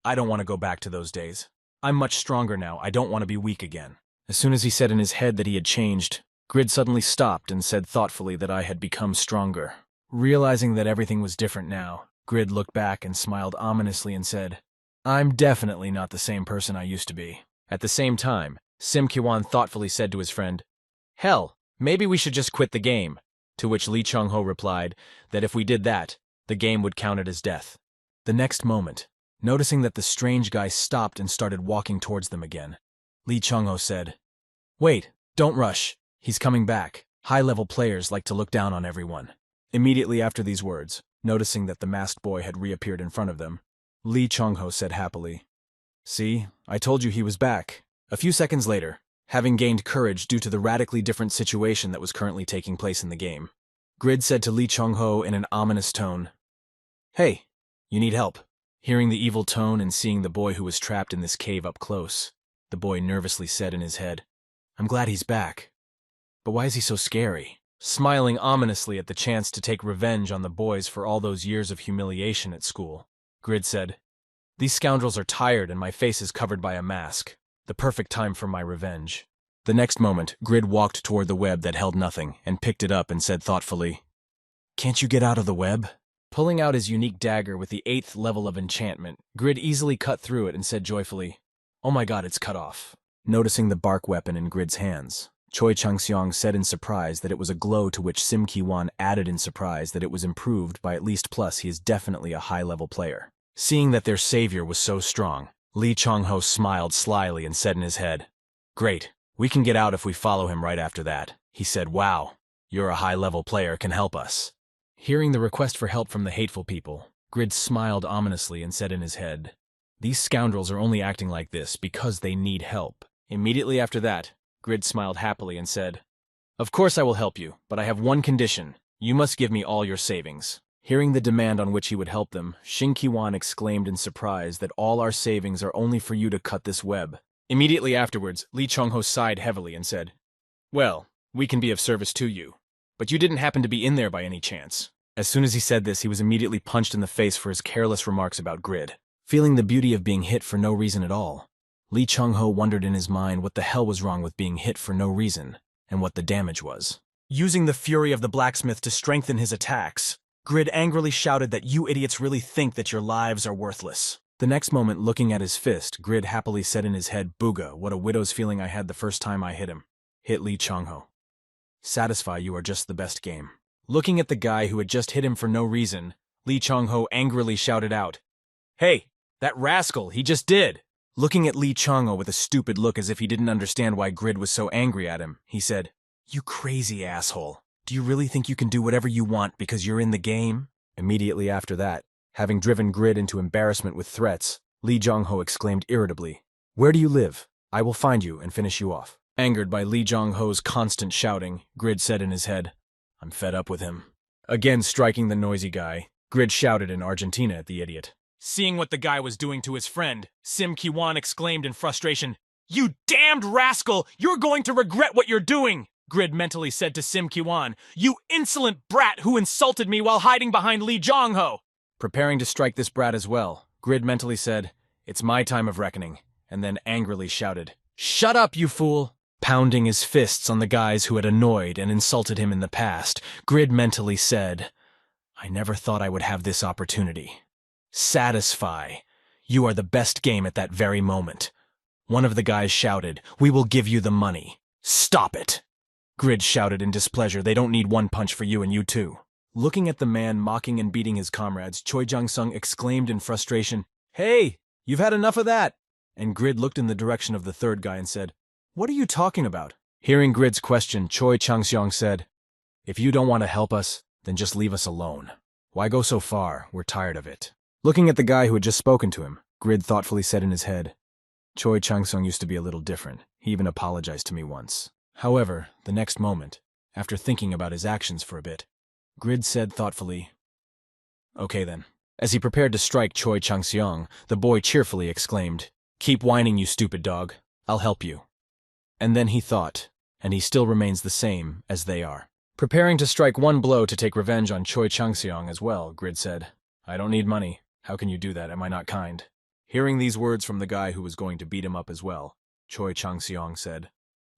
I don't want to go back to those days. I'm much stronger now. I don't want to be weak again. As soon as he said in his head that he had changed, Grid suddenly stopped and said thoughtfully that I had become stronger. Realizing that everything was different now, Grid looked back and smiled ominously and said, I'm definitely not the same person I used to be. At the same time, Sim Ki-wan thoughtfully said to his friend, Hell, maybe we should just quit the game. To which Lee Chung-ho replied that if we did that, the game would count it as death. The next moment, noticing that the strange guy stopped and started walking towards them again, Lee Chung-ho said, Wait, don't rush. He's coming back. High-level players like to look down on everyone. Immediately after these words, noticing that the masked boy had reappeared in front of them, Lee Chung-ho said happily, See, I told you he was back. A few seconds later, having gained courage due to the radically different situation that was currently taking place in the game, Grid said to Lee Chung-ho in an ominous tone, Hey, you need help. Hearing the evil tone and seeing the boy who was trapped in this cave up close, the boy nervously said in his head, I'm glad he's back. But why is he so scary? Smiling ominously at the chance to take revenge on the boys for all those years of humiliation at school, Grid said, These scoundrels are tired and my face is covered by a mask. The perfect time for my revenge. The next moment, Grid walked toward the web that held nothing and picked it up and said thoughtfully, Can't you get out of the web? Pulling out his unique dagger with the 8th level of enchantment, Grid easily cut through it and said joyfully, Oh my god, it's cut off. Noticing the bark weapon in Grid's hands, Choi Chang-seong said in surprise that it was a glow, to which Sim Ki-wan added in surprise that it was improved by at least plus he is definitely a high-level player. Seeing that their savior was so strong, Lee Chung-ho smiled slyly and said in his head, Great, we can get out if we follow him right after that. He said, Wow, you're a high-level player, can help us. Hearing the request for help from the hateful people, Grid smiled ominously and said in his head, These scoundrels are only acting like this because they need help. Immediately after that, Grid smiled happily and said, Of course I will help you, but I have one condition. You must give me all your savings. Hearing the demand on which he would help them, Shin Ki-wan exclaimed in surprise that all our savings are only for you to cut this web. Immediately afterwards, Lee Chong-ho sighed heavily and said, "Well, we can be of service to you, but you didn't happen to be in there by any chance." As soon as he said this, he was immediately punched in the face for his careless remarks about Grid. Feeling the beauty of being hit for no reason at all, Lee Chung-ho wondered in his mind what the hell was wrong with being hit for no reason, and what the damage was. Using the fury of the blacksmith to strengthen his attacks, Grid angrily shouted that you idiots really think that your lives are worthless. The next moment, looking at his fist, Grid happily said in his head, "Booga, what a widow's feeling I had the first time I hit him." Hit Lee Chung-ho. Satisfy, you are just the best game. Looking at the guy who had just hit him for no reason, Lee Chung-ho angrily shouted out, "Hey, that rascal, he just did!" Looking at Lee Chung-ho with a stupid look as if he didn't understand why Grid was so angry at him, he said, "You crazy asshole. Do you really think you can do whatever you want because you're in the game?" Immediately after that, having driven Grid into embarrassment with threats, Lee Jong-ho exclaimed irritably, "Where do you live? I will find you and finish you off." Angered by Lee Jong-ho's constant shouting, Grid said in his head, "I'm fed up with him." Again striking the noisy guy, Grid shouted in Argentina at the idiot. Seeing what the guy was doing to his friend, Sim Ki-wan exclaimed in frustration, "You damned rascal! You're going to regret what you're doing!" Grid mentally said to Sim Ki-wan, "You insolent brat who insulted me while hiding behind Lee Jong-ho!" Preparing to strike this brat as well, Grid mentally said, "It's my time of reckoning," and then angrily shouted, "Shut up, you fool!" Pounding his fists on the guys who had annoyed and insulted him in the past, Grid mentally said, "I never thought I would have this opportunity. Satisfy. You are the best game at that very moment." One of the guys shouted, "We will give you the money." "Stop it!" Grid shouted in displeasure, "They don't need one punch for you and you too." Looking at the man mocking and beating his comrades, Choi Jang-sung exclaimed in frustration, "Hey, you've had enough of that!" And Grid looked in the direction of the third guy and said, "What are you talking about?" Hearing Grid's question, Choi Chang-seong said, "If you don't want to help us, then just leave us alone. Why go so far? We're tired of it." Looking at the guy who had just spoken to him, Grid thoughtfully said in his head, "Choi Chang-sung used to be a little different. He even apologized to me once." However, the next moment, after thinking about his actions for a bit, Grid said thoughtfully, "Okay then." As he prepared to strike Choi Chang-seong, the boy cheerfully exclaimed, "Keep whining, you stupid dog. I'll help you." And then he thought, and he still remains the same as they are. Preparing to strike one blow to take revenge on Choi Chang-seong as well, Grid said, "I don't need money. How can you do that? Am I not kind?" Hearing these words from the guy who was going to beat him up as well, Choi Chang-seong said,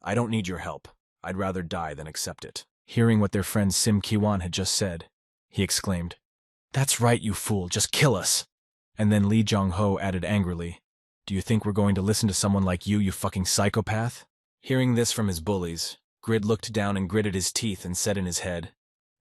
"I don't need your help. I'd rather die than accept it." Hearing what their friend Sim Ki-wan had just said, he exclaimed, "That's right, you fool, just kill us." And then Lee Jong-ho added angrily, "Do you think we're going to listen to someone like you fucking psychopath?" Hearing this from his bullies, Grid looked down and gritted his teeth and said in his head,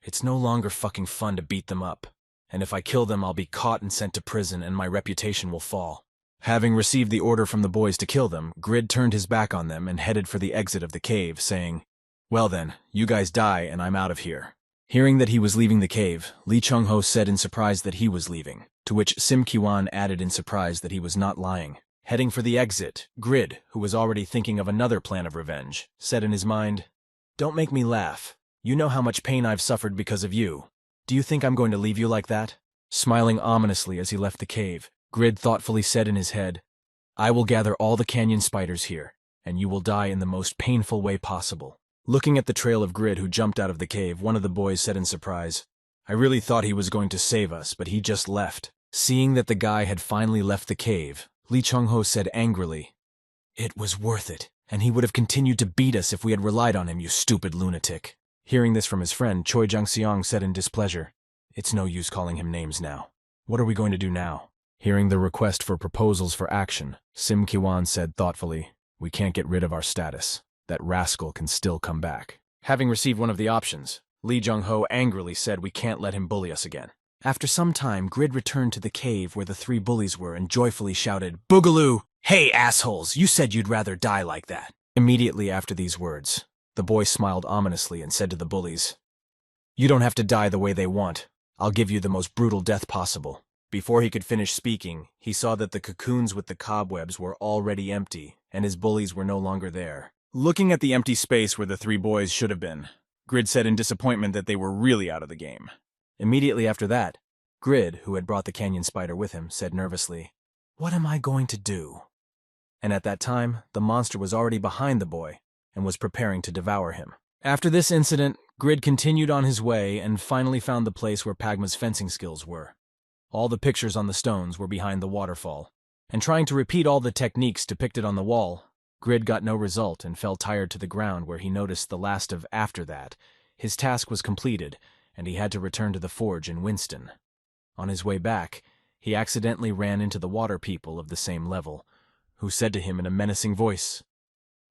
"It's no longer fucking fun to beat them up. And if I kill them, I'll be caught and sent to prison and my reputation will fall." Having received the order from the boys to kill them, Grid turned his back on them and headed for the exit of the cave, saying, "Well then, you guys die and I'm out of here." Hearing that he was leaving the cave, Lee Chung-ho said in surprise that he was leaving, to which Sim Ki-wan added in surprise that he was not lying. Heading for the exit, Grid, who was already thinking of another plan of revenge, said in his mind, "Don't make me laugh. You know how much pain I've suffered because of you. Do you think I'm going to leave you like that?" Smiling ominously as he left the cave, Grid thoughtfully said in his head, "I will gather all the canyon spiders here, and you will die in the most painful way possible." Looking at the trail of Grid who jumped out of the cave, one of the boys said in surprise, "I really thought he was going to save us, but he just left." Seeing that the guy had finally left the cave, Lee Chung-ho said angrily, "It was worth it, and he would have continued to beat us if we had relied on him, you stupid lunatic." Hearing this from his friend, Choi Jang-seong said in displeasure, "It's no use calling him names now. What are we going to do now?" Hearing the request for proposals for action, Sim Ki-wan said thoughtfully, "We can't get rid of our status. That rascal can still come back." Having received one of the options, Lee Jong-ho angrily said we can't let him bully us again. After some time, Grid returned to the cave where the three bullies were and joyfully shouted, "Boogaloo! Hey, assholes, you said you'd rather die like that." Immediately after these words, the boy smiled ominously and said to the bullies, "You don't have to die the way they want. I'll give you the most brutal death possible." Before he could finish speaking, he saw that the cocoons with the cobwebs were already empty, and his bullies were no longer there. Looking at the empty space where the three boys should have been, Grid said in disappointment that they were really out of the game. Immediately after that, Grid, who had brought the canyon spider with him, said nervously, "What am I going to do?" And at that time, the monster was already behind the boy and was preparing to devour him. After this incident, Grid continued on his way and finally found the place where Pagma's fencing skills were. All the pictures on the stones were behind the waterfall, and trying to repeat all the techniques depicted on the wall, Grid got no result and fell tired to the ground, where he noticed the last of after that. His task was completed, and he had to return to the forge in Winston. On his way back, he accidentally ran into the water people of the same level, who said to him in a menacing voice,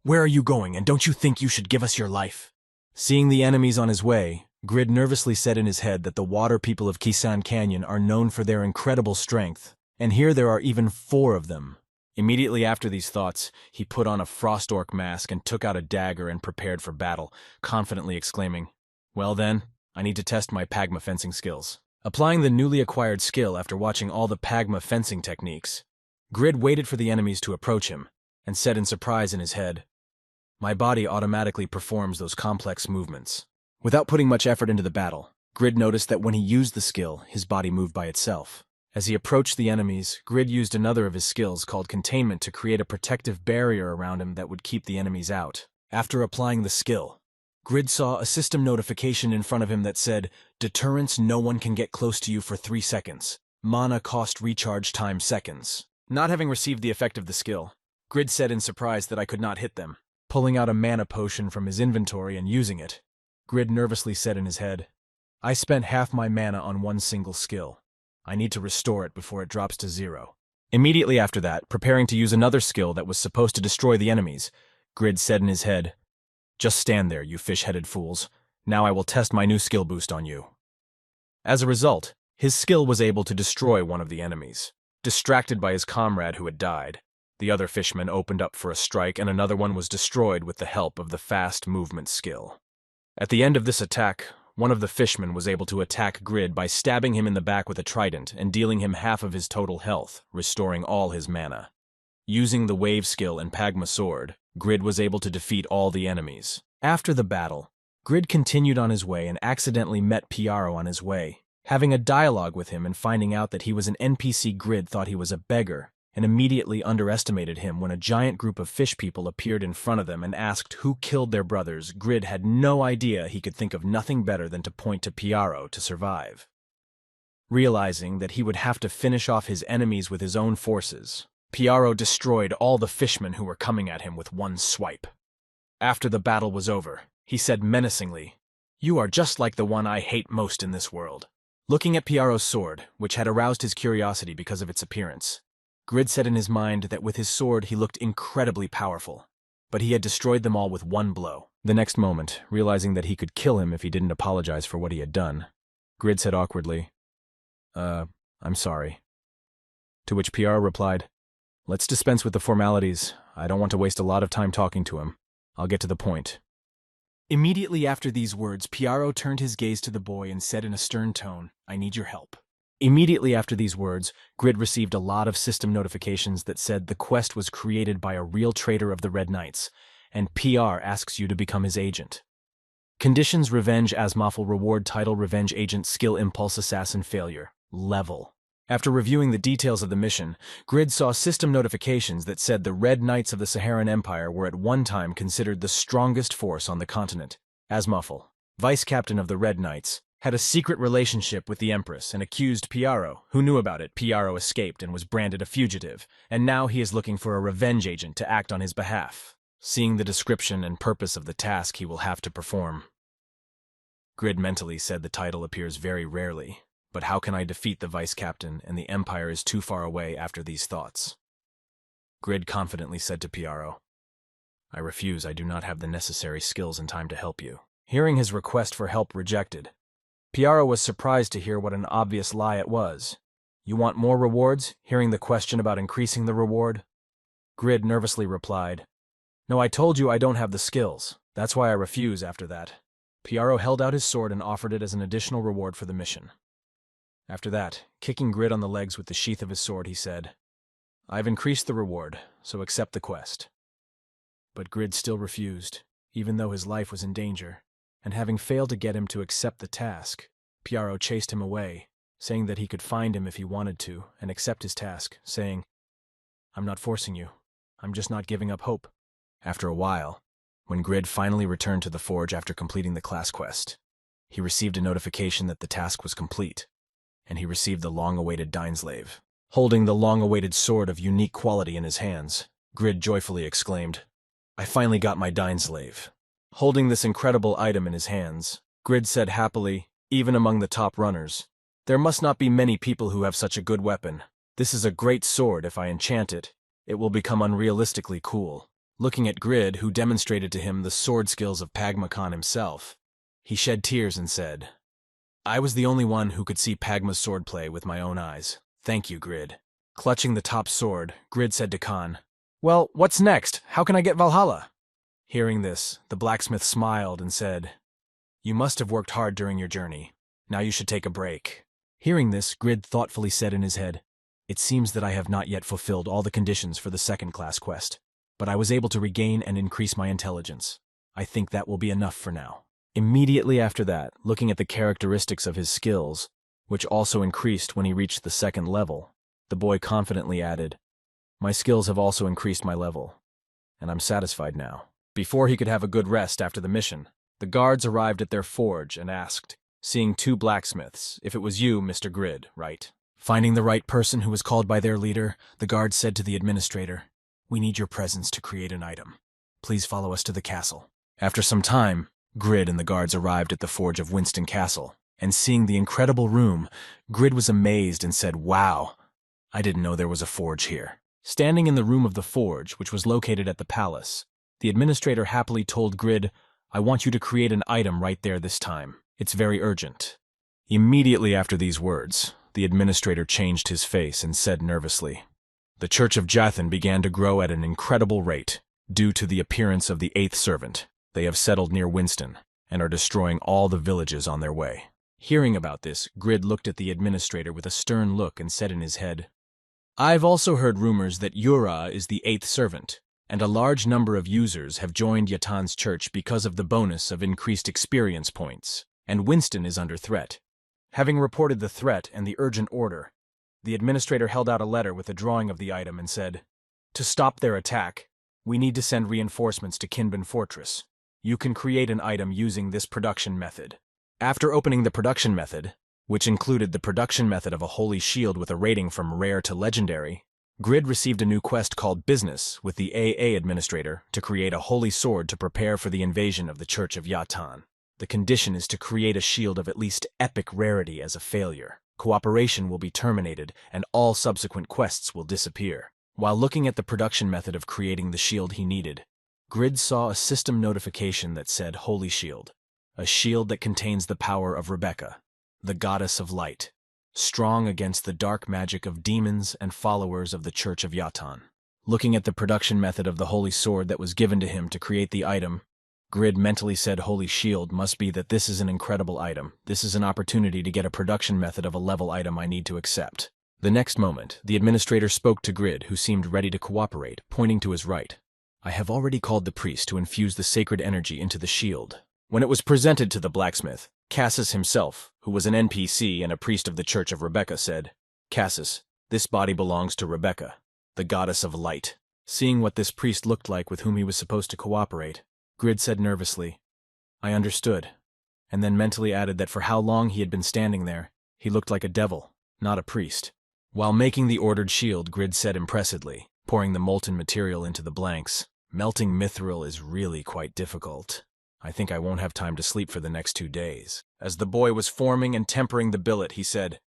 "Where are you going, and don't you think you should give us your life?" Seeing the enemies on his way, Grid nervously said in his head that the water people of Kisan Canyon are known for their incredible strength, and here there are even 4 of them. Immediately after these thoughts, he put on a frost orc mask and took out a dagger and prepared for battle, confidently exclaiming, "Well then, I need to test my Pagma fencing skills." Applying the newly acquired skill after watching all the Pagma fencing techniques, Grid waited for the enemies to approach him, and said in surprise in his head, "My body automatically performs those complex movements." Without putting much effort into the battle, Grid noticed that when he used the skill, his body moved by itself. As he approached the enemies, Grid used another of his skills called Containment to create a protective barrier around him that would keep the enemies out. After applying the skill, Grid saw a system notification in front of him that said, "Deterrence, no one can get close to you for 3 seconds. Mana cost recharge time seconds." Not having received the effect of the skill, Grid said in surprise that I could not hit them. Pulling out a mana potion from his inventory and using it, Grid nervously said in his head, "I spent half my mana on one single skill. I need to restore it before it drops to 0. Immediately after that, preparing to use another skill that was supposed to destroy the enemies, Grid said in his head, "Just stand there, you fish-headed fools. Now I will test my new skill boost on you." As a result, his skill was able to destroy one of the enemies. Distracted by his comrade who had died, the other fishman opened up for a strike and another one was destroyed with the help of the fast movement skill. At the end of this attack, one of the fishmen was able to attack Grid by stabbing him in the back with a trident and dealing him half of his total health, restoring all his mana. Using the wave skill and Pagma sword, Grid was able to defeat all the enemies. After the battle, Grid continued on his way and accidentally met Piaro on his way. Having a dialogue with him and finding out that he was an NPC, Grid thought he was a beggar and immediately underestimated him when a giant group of fish people appeared in front of them and asked who killed their brothers. Grid had no idea. He could think of nothing better than to point to Piaro to survive. Realizing that he would have to finish off his enemies with his own forces, Piaro destroyed all the fishmen who were coming at him with one swipe. After the battle was over, he said menacingly, "You are just like the one I hate most in this world." Looking at Piaro's sword, which had aroused his curiosity because of its appearance, Grid said in his mind that with his sword he looked incredibly powerful, but he had destroyed them all with one blow. The next moment, realizing that he could kill him if he didn't apologize for what he had done, Grid said awkwardly, I'm sorry." To which Piaro replied, "Let's dispense with the formalities. I don't want to waste a lot of time talking to him. I'll get to the point." Immediately after these words, Piaro turned his gaze to the boy and said in a stern tone, "I need your help." Immediately after these words, Grid received a lot of system notifications that said the quest was created by a real traitor of the Red Knights, and PR asks you to become his agent. Conditions: Revenge Asmoffel, reward title Revenge Agent, skill Impulse Assassin, failure, level. After reviewing the details of the mission, Grid saw system notifications that said the Red Knights of the Saharan Empire were at one time considered the strongest force on the continent. Asmoffel, vice captain of the Red Knights, had a secret relationship with the Empress and accused Piaro. Who knew about it? Piaro escaped and was branded a fugitive, and now he is looking for a revenge agent to act on his behalf. Seeing the description and purpose of the task he will have to perform, Grid mentally said the title appears very rarely, but how can I defeat the vice captain and the Empire is too far away after these thoughts? Grid confidently said to Piaro, "I refuse. I do not have the necessary skills and time to help you." Hearing his request for help rejected, Piaro was surprised to hear what an obvious lie it was. "You want more rewards?" Hearing the question about increasing the reward, Grid nervously replied, "No, I told you I don't have the skills. That's why I refuse." After that, Piaro held out his sword and offered it as an additional reward for the mission. After that, kicking Grid on the legs with the sheath of his sword, he said, "I've increased the reward, so accept the quest." But Grid still refused, even though his life was in danger. and having failed to get him to accept the task, Piaro chased him away, saying that he could find him if he wanted to and accept his task, saying, "I'm not forcing you. I'm just not giving up hope." After a while, when Grid finally returned to the forge after completing the class quest, he received a notification that the task was complete, and he received the long-awaited Deinslave. Holding the long-awaited sword of unique quality in his hands, Grid joyfully exclaimed, "I finally got my Deinslave." Holding this incredible item in his hands, Grid said happily, "Even among the top runners, there must not be many people who have such a good weapon. This is a great sword. If I enchant it, it will become unrealistically cool." Looking at Grid, who demonstrated to him the sword skills of Pagma Khan himself, he shed tears and said, "I was the only one who could see Pagma's swordplay with my own eyes. Thank you, Grid." Clutching the top sword, Grid said to Khan, "Well, what's next? How can I get Valhalla?" Hearing this, the blacksmith smiled and said, "You must have worked hard during your journey. Now you should take a break." Hearing this, Grid thoughtfully said in his head, "It seems that I have not yet fulfilled all the conditions for the second-class quest, but I was able to regain and increase my intelligence. I think that will be enough for now." Immediately after that, looking at the characteristics of his skills, which also increased when he reached the second level, the boy confidently added, "My skills have also increased my level, and I'm satisfied now." Before he could have a good rest after the mission, the guards arrived at their forge and asked, seeing two blacksmiths, if it was you, Mr. Grid, right? Finding the right person who was called by their leader, the guards said to the administrator, "We need your presence to create an item. Please follow us to the castle." After some time, Grid and the guards arrived at the forge of Winston Castle, and seeing the incredible room, Grid was amazed and said, "Wow, I didn't know there was a forge here." Standing in the room of the forge, which was located at the palace, the administrator happily told Grid, "I want you to create an item right there this time. It's very urgent." Immediately after these words, the administrator changed his face and said nervously, "The Church of Jathan began to grow at an incredible rate due to the appearance of the eighth servant. They have settled near Winston and are destroying all the villages on their way." Hearing about this, Grid looked at the administrator with a stern look and said in his head, "I've also heard rumors that Yura is the eighth servant, and a large number of users have joined Yatan's church because of the bonus of increased experience points, and Winston is under threat." Having reported the threat and the urgent order, the administrator held out a letter with a drawing of the item and said, "To stop their attack, we need to send reinforcements to Kinban Fortress. You can create an item using this production method." After opening the production method, which included the production method of a holy shield with a rating from rare to legendary, Grid received a new quest called Business with the AA administrator to create a holy sword to prepare for the invasion of the Church of Yatan. The condition is to create a shield of at least epic rarity. As a failure, cooperation will be terminated and all subsequent quests will disappear. While looking at the production method of creating the shield he needed, Grid saw a system notification that said Holy Shield, a shield that contains the power of Rebecca, the goddess of light, strong against the dark magic of demons and followers of the Church of Yatan. Looking at the production method of the holy sword that was given to him to create the item, Grid mentally said Holy Shield must be that this is an incredible item. This is an opportunity to get a production method of a level item I need to accept. The next moment, the administrator spoke to Grid, who seemed ready to cooperate, pointing to his right. "I have already called the priest to infuse the sacred energy into the shield." When it was presented to the blacksmith, Cassus himself, who was an NPC and a priest of the Church of Rebecca, said, "Cassus, this body belongs to Rebecca, the goddess of light." Seeing what this priest looked like with whom he was supposed to cooperate, Grid said nervously, "I understood," and then mentally added that for how long he had been standing there, he looked like a devil, not a priest. While making the ordered shield, Grid said impressively, pouring the molten material into the blanks, "Melting mithril is really quite difficult. I think I won't have time to sleep for the next 2 days." As the boy was forming and tempering the billet, he said,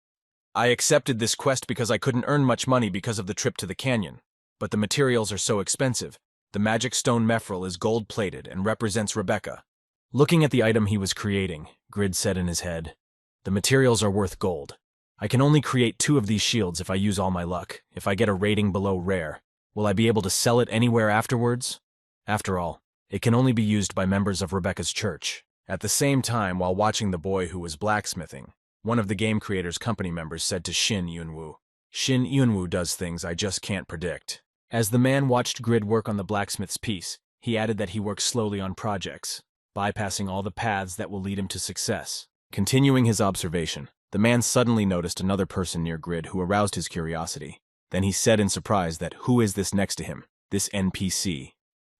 "I accepted this quest because I couldn't earn much money because of the trip to the canyon, but the materials are so expensive. The magic stone mithril is gold-plated and represents Rebecca." Looking at the item he was creating, Grid said in his head, "The materials are worth gold. I can only create 2 of these shields if I use all my luck. If I get a rating below rare, will I be able to sell it anywhere afterwards? After all, it can only be used by members of Rebecca's church." At the same time, while watching the boy who was blacksmithing, one of the game creator's company members said to Shin Yunwoo, "Shin Yunwoo does things I just can't predict." As the man watched Grid work on the blacksmith's piece, he added that he works slowly on projects. bypassing all the paths that will lead him to success. Continuing his observation, the man suddenly noticed another person near Grid who aroused his curiosity. Then he said in surprise that, "Who is this next to him? This NPC?"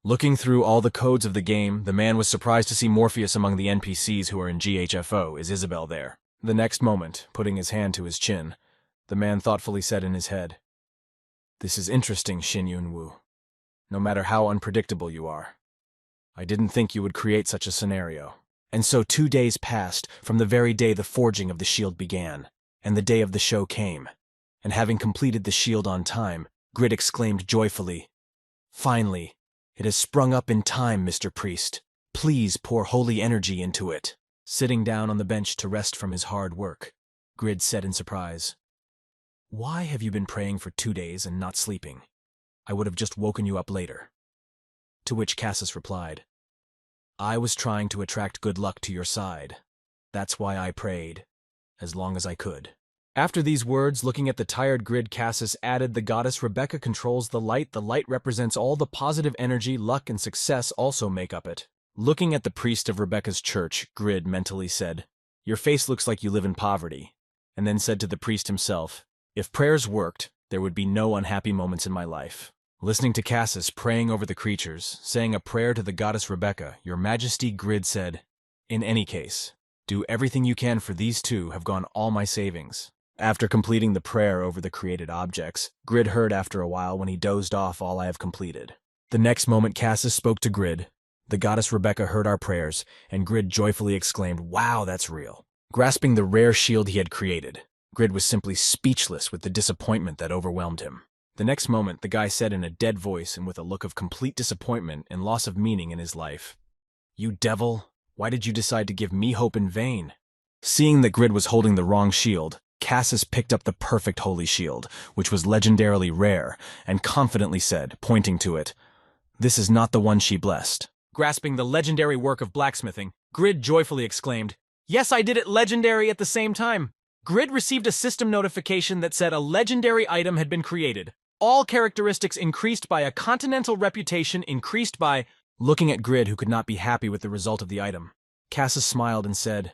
Looking through all the codes of the game, the man was surprised to see Morpheus among the NPCs who are in GHFO. Is Isabel there? The next moment, putting his hand to his chin, the man thoughtfully said in his head, "This is interesting, Shin Yun-woo. No matter how unpredictable you are, I didn't think you would create such a scenario." And so 2 days passed from the very day the forging of the shield began, and the day of the show came. And having completed the shield on time, Grid exclaimed joyfully, "Finally, it has sprung up in time, Mr. Priest. Please pour holy energy into it." Sitting down on the bench to rest from his hard work, Grid said in surprise, "Why have you been praying for 2 days and not sleeping? I would have just woken you up later." To which Cassis replied, "I was trying to attract good luck to your side. That's why I prayed, as long as I could." After these words, looking at the tired Grid, Cassis added, "The goddess Rebecca controls the light. The light represents all the positive energy, luck, and success also make up it." Looking at the priest of Rebecca's church, Grid mentally said, "Your face looks like you live in poverty," and then said to the priest himself, "If prayers worked, there would be no unhappy moments in my life." Listening to Cassis praying over the creatures, saying a prayer to the goddess Rebecca, "Your Majesty," Grid said, "In any case, do everything you can, for these two have gone all my savings." After completing the prayer over the created objects, Grid heard after a while when he dozed off, "All I have completed." The next moment Cassis spoke to Grid. The goddess Rebecca heard our prayers, and Grid joyfully exclaimed, "Wow, that's real." Grasping the rare shield he had created, Grid was simply speechless with the disappointment that overwhelmed him. The next moment, the guy said in a dead voice and with a look of complete disappointment and loss of meaning in his life, "You devil, why did you decide to give me hope in vain?" Seeing that Grid was holding the wrong shield, Cassis picked up the perfect holy shield, which was legendarily rare, and confidently said, pointing to it, "This is not the one she blessed." Grasping the legendary work of blacksmithing, Grid joyfully exclaimed, "Yes, I did it legendary at the same time." Grid received a system notification that said a legendary item had been created. All characteristics increased by a continental reputation increased by... Looking at Grid, who could not be happy with the result of the item, Cassis smiled and said,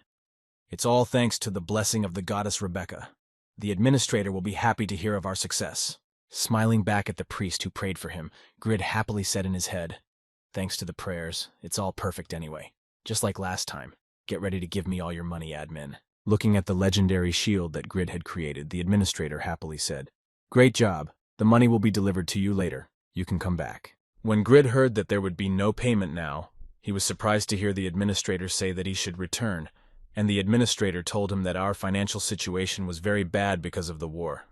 "It's all thanks to the blessing of the goddess Rebecca. The administrator will be happy to hear of our success." Smiling back at the priest who prayed for him, Grid happily said in his head, "Thanks to the prayers, it's all perfect anyway. Just like last time. Get ready to give me all your money, admin." Looking at the legendary shield that Grid had created, the administrator happily said, "Great job. The money will be delivered to you later. You can come back." When Grid heard that there would be no payment now, he was surprised to hear the administrator say that he should return, and the administrator told him that our financial situation was very bad because of the war.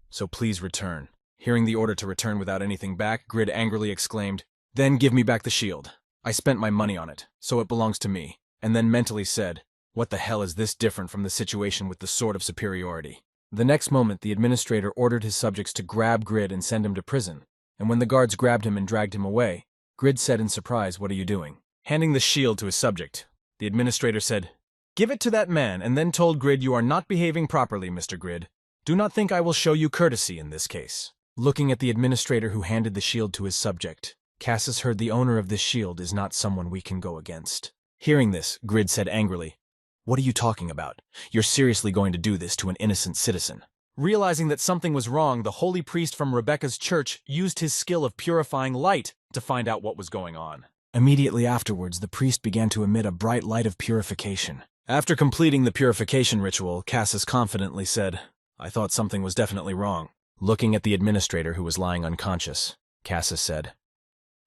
So please return. Hearing the order to return without anything back, Grid angrily exclaimed, "Then give me back the shield. I spent my money on it, so it belongs to me." And then mentally said, "What the hell is this different from the situation with the Sword of Superiority?" The next moment, the administrator ordered his subjects to grab Grid and send him to prison, and when the guards grabbed him and dragged him away, Grid said in surprise, "What are you doing?" Handing the shield to his subject, the administrator said, "Give it to that man," and then told Grid, "You are not behaving properly, Mr. Grid. Do not think I will show you courtesy in this case." Looking at the administrator who handed the shield to his subject, Cassis heard, "The owner of this shield is not someone we can go against." Hearing this, Grid said angrily, "What are you talking about? You're seriously going to do this to an innocent citizen?" Realizing that something was wrong, the holy priest from Rebecca's church used his skill of purifying light to find out what was going on. Immediately afterwards, the priest began to emit a bright light of purification. After completing the purification ritual, Cassis confidently said, "I thought something was definitely wrong." Looking at the administrator who was lying unconscious, Cassis said,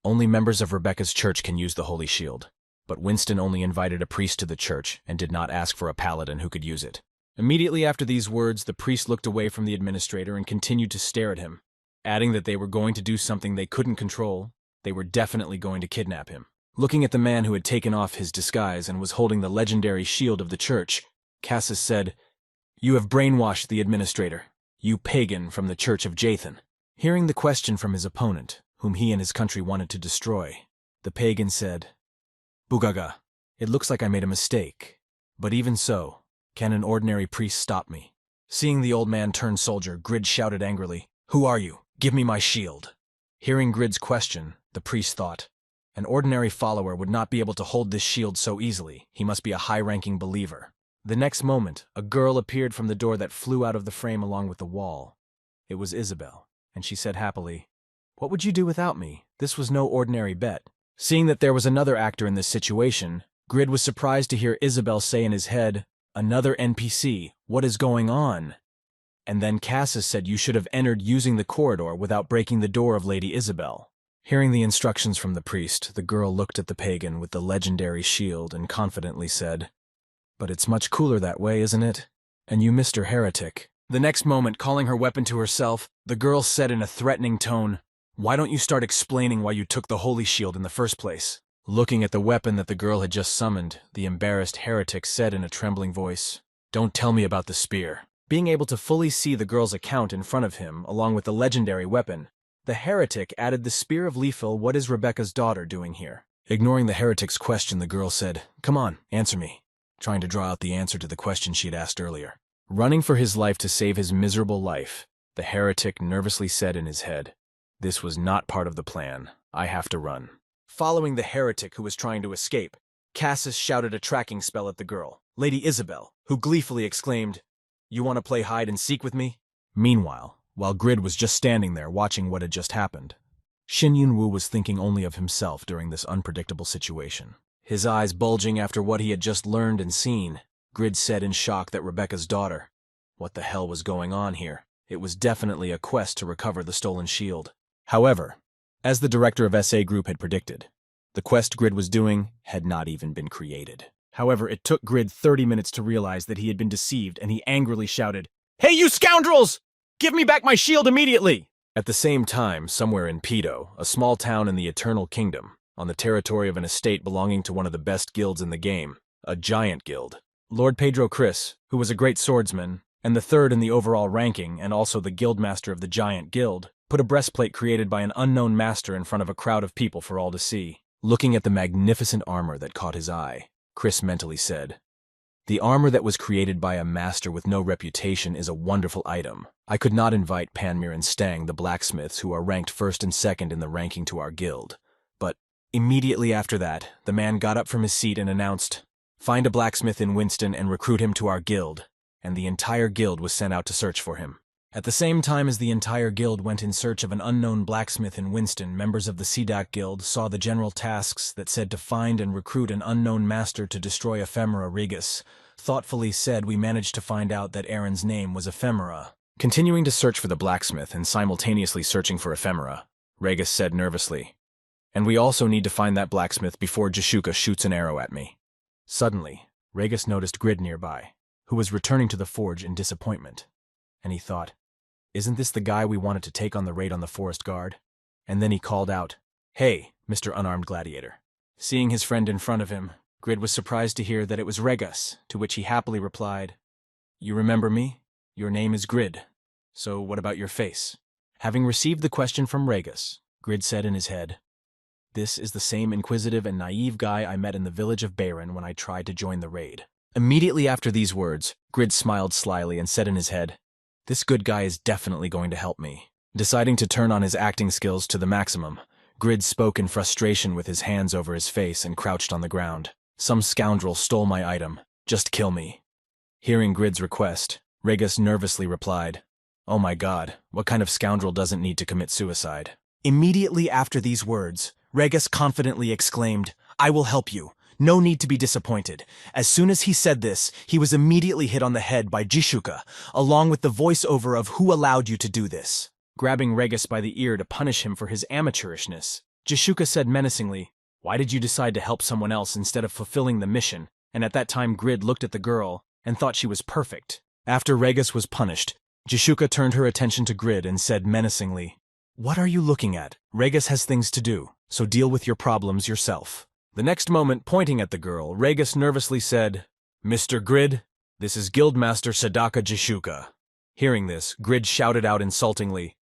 "Only members of Rebecca's church can use the holy shield, but Winston only invited a priest to the church and did not ask for a paladin who could use it." Immediately after these words, the priest looked away from the administrator and continued to stare at him, adding that they were going to do something they couldn't control. They were definitely going to kidnap him. Looking at the man who had taken off his disguise and was holding the legendary shield of the church, Cassis said, "You have brainwashed the administrator, you pagan from the church of Jathan." Hearing the question from his opponent, whom he and his country wanted to destroy, the pagan said, "Bugaga, it looks like I made a mistake, but even so, can an ordinary priest stop me?" Seeing the old man turn soldier, Grid shouted angrily, "Who are you? Give me my shield." Hearing Grid's question, the priest thought, An ordinary follower would not be able to hold this shield so easily. He must be a high-ranking believer. The next moment, a girl appeared from the door that flew out of the frame along with the wall. It was Isabel, and she said happily, "What would you do without me? This was no ordinary bet." Seeing that there was another actor in this situation, Grid was surprised to hear Isabel say in his head, "Another NPC, what is going on?" And then Cassis said you should have entered using the corridor without breaking the door of Lady Isabel. Hearing the instructions from the priest, the girl looked at the pagan with the legendary shield and confidently said, "But it's much cooler that way, isn't it? And you, Mr. Heretic." The next moment, calling her weapon to herself, the girl said in a threatening tone, "Why don't you start explaining why you took the holy shield in the first place?" Looking at the weapon that the girl had just summoned, the embarrassed heretic said in a trembling voice, "Don't tell me about the spear." Being able to fully see the girl's account in front of him, along with the legendary weapon, the heretic added the spear of Leafil. "What is Rebecca's daughter doing here?" Ignoring the heretic's question, the girl said, "Come on, answer me," trying to draw out the answer to the question she had asked earlier. Running for his life to save his miserable life, the heretic nervously said in his head, "This was not part of the plan. I have to run." Following the heretic who was trying to escape, Cassis shouted a tracking spell at the girl, Lady Isabel, who gleefully exclaimed, "You want to play hide and seek with me?" Meanwhile, while Grid was just standing there watching what had just happened, Shin Yun-woo was thinking only of himself during this unpredictable situation. His eyes bulging after what he had just learned and seen, Grid said in shock that Rebecca's daughter. What the hell was going on here? It was definitely a quest to recover the stolen shield. However, as the director of SA Group had predicted, the quest Grid was doing had not even been created. However, it took Grid 30 minutes to realize that he had been deceived, and he angrily shouted, "Hey, you scoundrels! Give me back my shield immediately!" At the same time, somewhere in Pedo, a small town in the Eternal Kingdom, on the territory of an estate belonging to one of the best guilds in the game, a giant guild, Lord Pedro Chris, who was a great swordsman, and the third in the overall ranking and also the guildmaster of the giant guild, put a breastplate created by an unknown master in front of a crowd of people for all to see. Looking at the magnificent armor that caught his eye, Chris mentally said, "The armor that was created by a master with no reputation is a wonderful item. I could not invite Panmir and Stang, the blacksmiths who are ranked first and second in the ranking to our guild." But immediately after that, the man got up from his seat and announced, "Find a blacksmith in Winston and recruit him to our guild," and the entire guild was sent out to search for him. At the same time as the entire guild went in search of an unknown blacksmith in Winston, members of the Sidak Guild saw the general tasks that said to find and recruit an unknown master to destroy Ephemera Regus. Thoughtfully said, "We managed to find out that Aaron's name was Ephemera." Continuing to search for the blacksmith and simultaneously searching for Ephemera, Regus said nervously, "And we also need to find that blacksmith before Jishuka shoots an arrow at me." Suddenly, Regus noticed Grid nearby, who was returning to the forge in disappointment, and he thought, "Isn't this the guy we wanted to take on the raid on the forest guard?" And then he called out, "Hey, Mr. Unarmed Gladiator." Seeing his friend in front of him, Grid was surprised to hear that it was Regus, to which he happily replied, "You remember me? Your name is Grid. So what about your face?" Having received the question from Regus, Grid said in his head, "This is the same inquisitive and naive guy I met in the village of Bayron when I tried to join the raid." Immediately after these words, Grid smiled slyly and said in his head, "This good guy is definitely going to help me." Deciding to turn on his acting skills to the maximum, Grid spoke in frustration with his hands over his face and crouched on the ground. "Some scoundrel stole my item. Just kill me." Hearing Grid's request, Regus nervously replied, "Oh my god, what kind of scoundrel doesn't need to commit suicide?" Immediately after these words, Regus confidently exclaimed, "I will help you. No need to be disappointed." As soon as he said this, he was immediately hit on the head by Jishuka, along with the voiceover of "Who allowed you to do this?" Grabbing Regus by the ear to punish him for his amateurishness, Jishuka said menacingly, "Why did you decide to help someone else instead of fulfilling the mission?" And at that time Grid looked at the girl and thought she was perfect. After Regus was punished, Jishuka turned her attention to Grid and said menacingly, "What are you looking at? Regus has things to do, so deal with your problems yourself." The next moment, pointing at the girl, Regus nervously said, "Mr. Grid, this is Guildmaster Sadaka Jishuka." Hearing this, Grid shouted out insultingly,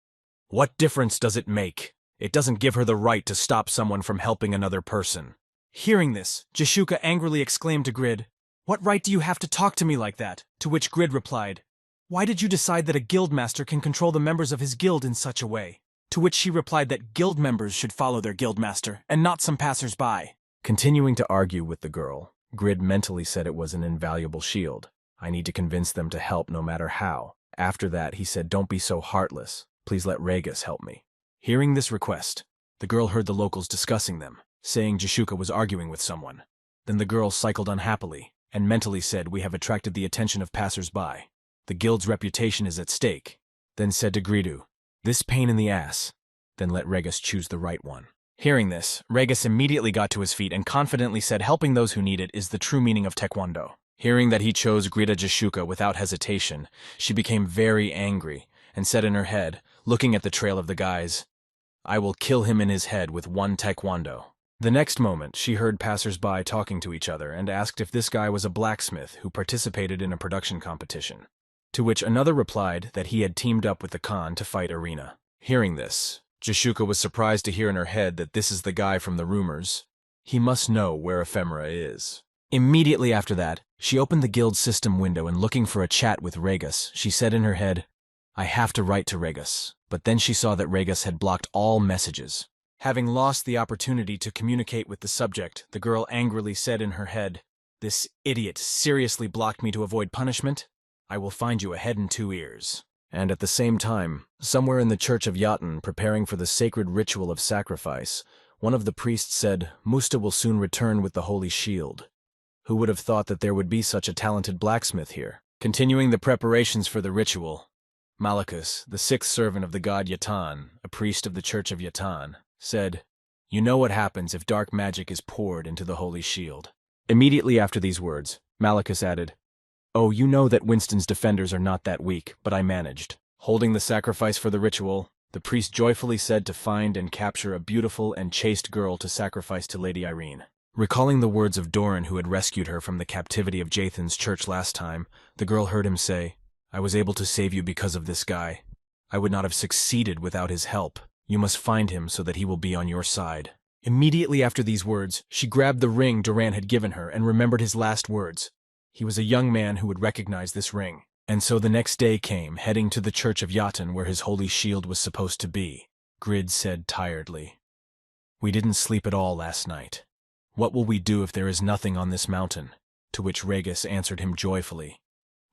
"What difference does it make? It doesn't give her the right to stop someone from helping another person." Hearing this, Jishuka angrily exclaimed to Grid, "What right do you have to talk to me like that?" To which Grid replied, "Why did you decide that a guildmaster can control the members of his guild in such a way?" To which she replied that guild members should follow their guildmaster, and not some passers-by. Continuing to argue with the girl, Grid mentally said it was an invaluable shield. I need to convince them to help no matter how. After that, he said, don't be so heartless. Please let Regus help me. Hearing this request, the girl heard the locals discussing them, saying Jishuka was arguing with someone. Then the girl cycled unhappily, and mentally said, we have attracted the attention of passers-by. The guild's reputation is at stake. Then said to Gridu, this pain in the ass. Then let Regus choose the right one. Hearing this, Regus immediately got to his feet and confidently said helping those who need it is the true meaning of Taekwondo. Hearing that he chose Grida Jishuka without hesitation, she became very angry and said in her head, looking at the trail of the guys, I will kill him in his head with one Taekwondo. The next moment, she heard passers-by talking to each other and asked if this guy was a blacksmith who participated in a production competition. To which another replied that he had teamed up with the Khan to fight Arena. Hearing this, Jishuka was surprised to hear in her head that this is the guy from the rumors. He must know where Ephemera is. Immediately after that, she opened the guild system window and looking for a chat with Regus, she said in her head, I have to write to Regus. But then she saw that Regus had blocked all messages. Having lost the opportunity to communicate with the subject, the girl angrily said in her head, this idiot seriously blocked me to avoid punishment? I will find you a head and 2 ears. And at the same time, somewhere in the church of Yatan, preparing for the sacred ritual of sacrifice, one of the priests said, Musta will soon return with the holy shield. Who would have thought that there would be such a talented blacksmith here? Continuing the preparations for the ritual, Malachus, the 6th servant of the god Yatan, a priest of the church of Yatan, said, you know what happens if dark magic is poured into the holy shield. Immediately after these words, Malachus added, oh, you know that Winston's defenders are not that weak, but I managed. Holding the sacrifice for the ritual, the priest joyfully said to find and capture a beautiful and chaste girl to sacrifice to Lady Irene. Recalling the words of Doran who had rescued her from the captivity of Jathan's church last time, the girl heard him say, I was able to save you because of this guy. I would not have succeeded without his help. You must find him so that he will be on your side. Immediately after these words, she grabbed the ring Doran had given her and remembered his last words. He was a young man who would recognize this ring. And so the next day came, heading to the church of Yatan where his holy shield was supposed to be. Grid said tiredly, we didn't sleep at all last night. What will we do if there is nothing on this mountain? To which Regus answered him joyfully,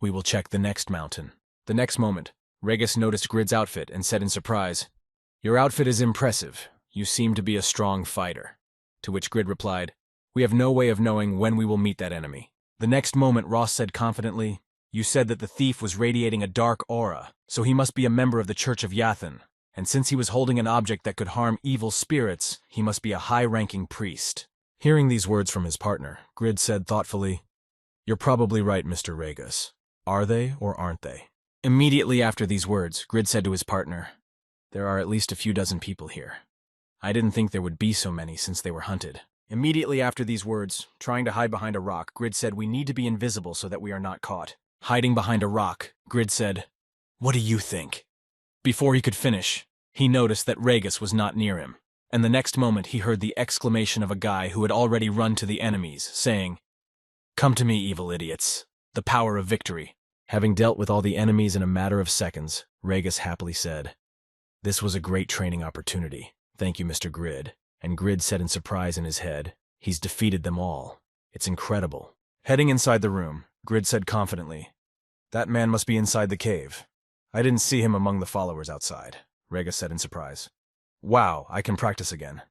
we will check the next mountain. The next moment, Regus noticed Grid's outfit and said in surprise, your outfit is impressive. You seem to be a strong fighter. To which Grid replied, we have no way of knowing when we will meet that enemy. The next moment, Ross said confidently, you said that the thief was radiating a dark aura, so he must be a member of the Church of Yathan, and since he was holding an object that could harm evil spirits, he must be a high-ranking priest. Hearing these words from his partner, Grid said thoughtfully, you're probably right, Mr. Regus. Are they or aren't they? Immediately after these words, Grid said to his partner, there are at least a few dozen people here. I didn't think there would be so many since they were hunted. Immediately after these words, trying to hide behind a rock, Grid said, we need to be invisible so that we are not caught. Hiding behind a rock, Grid said, what do you think? Before he could finish, he noticed that Regus was not near him, and the next moment he heard the exclamation of a guy who had already run to the enemies, saying, come to me, evil idiots. The power of victory. Having dealt with all the enemies in a matter of seconds, Regus happily said, this was a great training opportunity. Thank you, Mr. Grid. And Grid said in surprise in his head, he's defeated them all. It's incredible. Heading inside the room, Grid said confidently, that man must be inside the cave. I didn't see him among the followers outside, Regus said in surprise. Wow, I can practice again.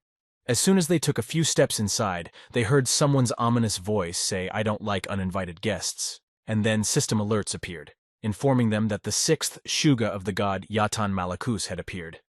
As soon as they took a few steps inside, they heard someone's ominous voice say, I don't like uninvited guests. And then system alerts appeared, informing them that the 6th Shuga of the god Yatan Malakus had appeared,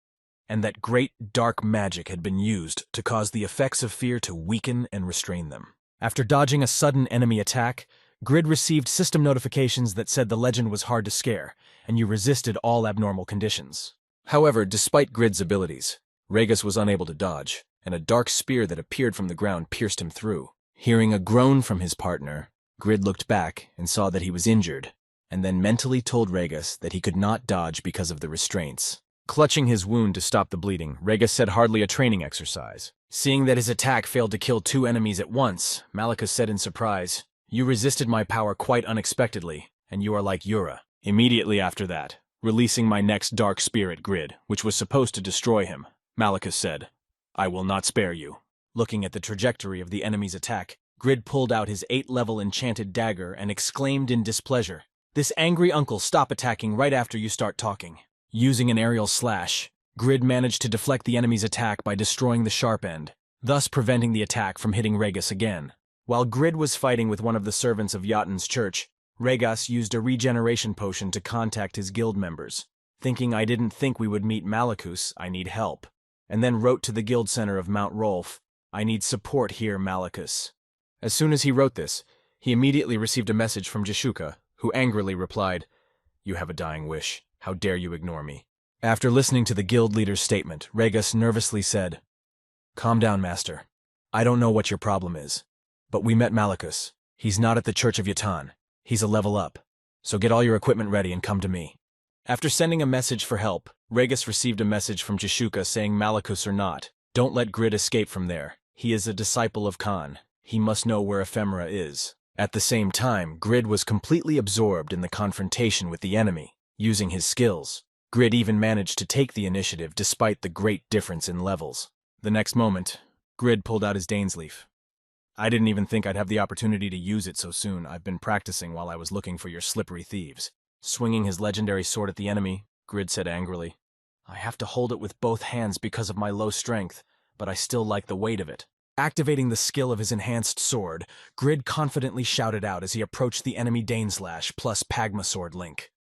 and that great dark magic had been used to cause the effects of fear to weaken and restrain them. After dodging a sudden enemy attack, Grid received system notifications that said the legend was hard to scare, and you resisted all abnormal conditions. However, despite Grid's abilities, Regus was unable to dodge, and a dark spear that appeared from the ground pierced him through. Hearing a groan from his partner, Grid looked back and saw that he was injured, and then mentally told Regus that he could not dodge because of the restraints. Clutching his wound to stop the bleeding, Regus said hardly a training exercise. Seeing that his attack failed to kill 2 enemies at once, Malachus said in surprise, you resisted my power quite unexpectedly, and you are like Yura. Immediately after that, releasing my next dark spirit grid, which was supposed to destroy him. Malachus said, I will not spare you. Looking at the trajectory of the enemy's attack, Grid pulled out his 8th-level enchanted dagger and exclaimed in displeasure, This angry uncle, stop attacking right after you start talking. Using an aerial slash, Grid managed to deflect the enemy's attack by destroying the sharp end, thus preventing the attack from hitting Regas again. While Grid was fighting with one of the servants of Jotun's church, Regas used a regeneration potion to contact his guild members. Thinking I didn't think we would meet Malachus, I need help. And then wrote to the guild center of Mount Rolf, I need support here, Malachus. As soon as he wrote this, he immediately received a message from Jashuka, who angrily replied, You have a dying wish. How dare you ignore me? After listening to the guild leader's statement, Regas nervously said, Calm down, master. I don't know what your problem is, but we met Malachus. He's not at the Church of Yatan. He's a level up. So get all your equipment ready and come to me. After sending a message for help, Regas received a message from Jashuka saying Malachus or not, don't let Grid escape from there. He is a disciple of Khan. He must know where Ephemera is. At the same time, Grid was completely absorbed in the confrontation with the enemy, using his skills. Grid even managed to take the initiative despite the great difference in levels. The next moment, Grid pulled out his Dainsleaf. I didn't even think I'd have the opportunity to use it so soon. I've been practicing while I was looking for your slippery thieves. Swinging his legendary sword at the enemy, Grid said angrily, I have to hold it with both hands because of my low strength, but I still like the weight of it. Activating the skill of his enhanced sword, Grid confidently shouted out as he approached the enemy Daneslash plus Pagma Sword link.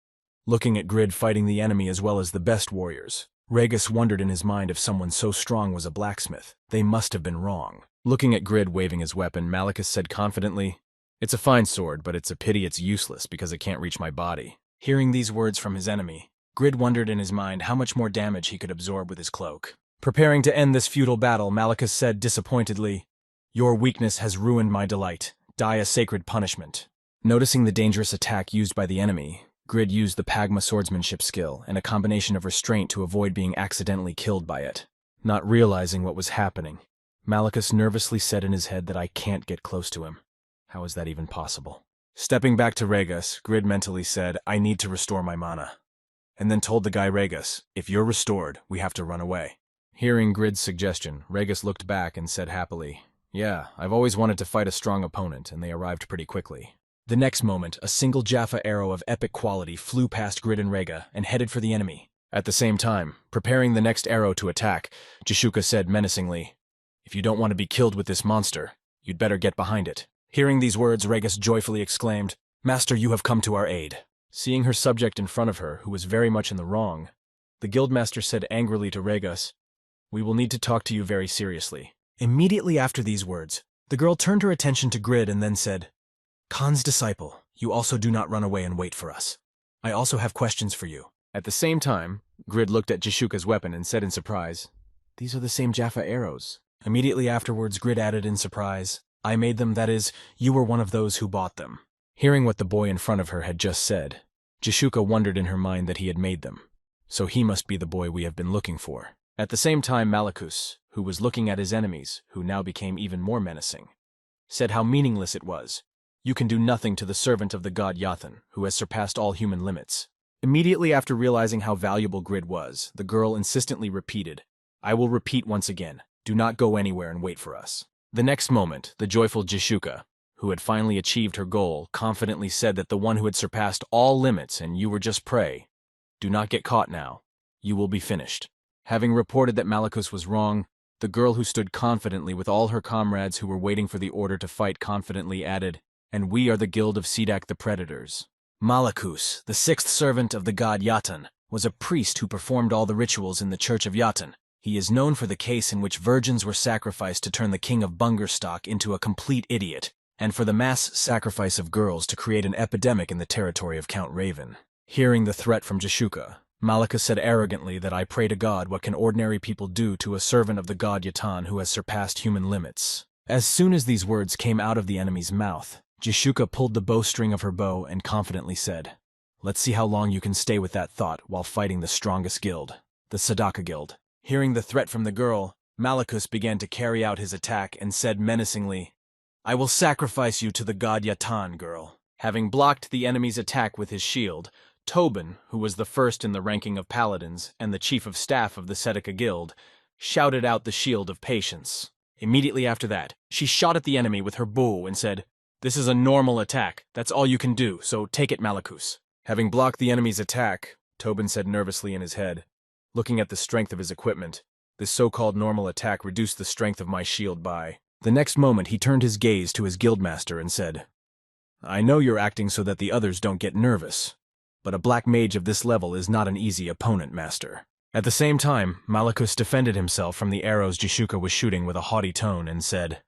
Looking at Grid fighting the enemy as well as the best warriors, Regas wondered in his mind if someone so strong was a blacksmith. They must have been wrong. Looking at Grid waving his weapon, Malachus said confidently, It's a fine sword, but it's a pity it's useless because it can't reach my body. Hearing these words from his enemy, Grid wondered in his mind how much more damage he could absorb with his cloak. Preparing to end this futile battle, Malachus said disappointedly, Your weakness has ruined my delight. Die a sacred punishment. Noticing the dangerous attack used by the enemy, Grid used the Pagma swordsmanship skill and a combination of restraint to avoid being accidentally killed by it. Not realizing what was happening, Malachus nervously said in his head that I can't get close to him. How is that even possible? Stepping back to Regas, Grid mentally said, I need to restore my mana. And then told the guy Regas, if you're restored, we have to run away. Hearing Grid's suggestion, Regas looked back and said happily, Yeah, I've always wanted to fight a strong opponent, and they arrived pretty quickly. The next moment, a single Jaffa arrow of epic quality flew past Grid and Rega and headed for the enemy. At the same time, preparing the next arrow to attack, Jashuka said menacingly, If you don't want to be killed with this monster, you'd better get behind it. Hearing these words, Regas joyfully exclaimed, Master, you have come to our aid. Seeing her subject in front of her, who was very much in the wrong, the guildmaster said angrily to Regas, We will need to talk to you very seriously. Immediately after these words, the girl turned her attention to Grid and then said, Khan's disciple, you also do not run away and wait for us. I also have questions for you. At the same time, Grid looked at Jashuka's weapon and said in surprise, These are the same Jaffa arrows. Immediately afterwards, Grid added in surprise, I made them, that is, you were one of those who bought them. Hearing what the boy in front of her had just said, Jashuka wondered in her mind that he had made them. So he must be the boy we have been looking for. At the same time, Malachus, who was looking at his enemies, who now became even more menacing, said how meaningless it was. You can do nothing to the servant of the god Yathan, who has surpassed all human limits. Immediately after realizing how valuable Grid was, the girl insistently repeated, I will repeat once again, do not go anywhere and wait for us. The next moment, the joyful Jashuka, who had finally achieved her goal, confidently said that the one who had surpassed all limits and you were just prey. Do not get caught now. You will be finished. Having reported that Malachus was wrong, the girl who stood confidently with all her comrades who were waiting for the order to fight confidently added, And we are the guild of Sidak the Predators. Malachus, the sixth servant of the god Yatan, was a priest who performed all the rituals in the Church of Yatan. He is known for the case in which virgins were sacrificed to turn the king of Bungerstock into a complete idiot, and for the mass sacrifice of girls to create an epidemic in the territory of Count Raven. Hearing the threat from Jashuka, Malachus said arrogantly that I pray to God what can ordinary people do to a servant of the god Yatan who has surpassed human limits. As soon as these words came out of the enemy's mouth, Jashuka pulled the bowstring of her bow and confidently said, Let's see how long you can stay with that thought while fighting the strongest guild, the Sadaka Guild. Hearing the threat from the girl, Malachus began to carry out his attack and said menacingly, I will sacrifice you to the god Yatan, girl. Having blocked the enemy's attack with his shield, Tobin, who was the first in the ranking of paladins and the chief of staff of the Seneca Guild, shouted out the Shield of Patience. Immediately after that, she shot at the enemy with her bow and said, "This is a normal attack. That's all you can do, so take it, Malachus." Having blocked the enemy's attack, Tobin said nervously in his head, looking at the strength of his equipment, "This so-called normal attack reduced the strength of my shield by." The next moment he turned his gaze to his guildmaster and said, "I know you're acting so that the others don't get nervous, but a black mage of this level is not an easy opponent, master." At the same time, Malachus defended himself from the arrows Jishuka was shooting with a haughty tone and said,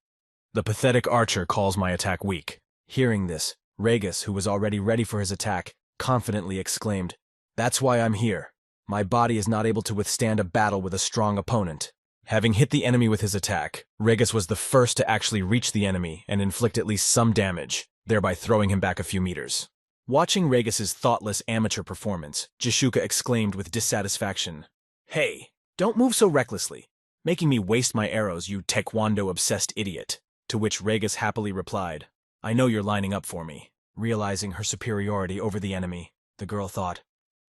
"The pathetic archer calls my attack weak." Hearing this, Ragus, who was already ready for his attack, confidently exclaimed, "That's why I'm here. My body is not able to withstand a battle with a strong opponent." Having hit the enemy with his attack, Ragus was the first to actually reach the enemy and inflict at least some damage, thereby throwing him back a few meters. Watching Ragus's thoughtless amateur performance, Jishuka exclaimed with dissatisfaction, "Hey, don't move so recklessly, making me waste my arrows, you taekwondo-obsessed idiot." To which Ragus happily replied, "I know you're lining up for me." Realizing her superiority over the enemy, the girl thought,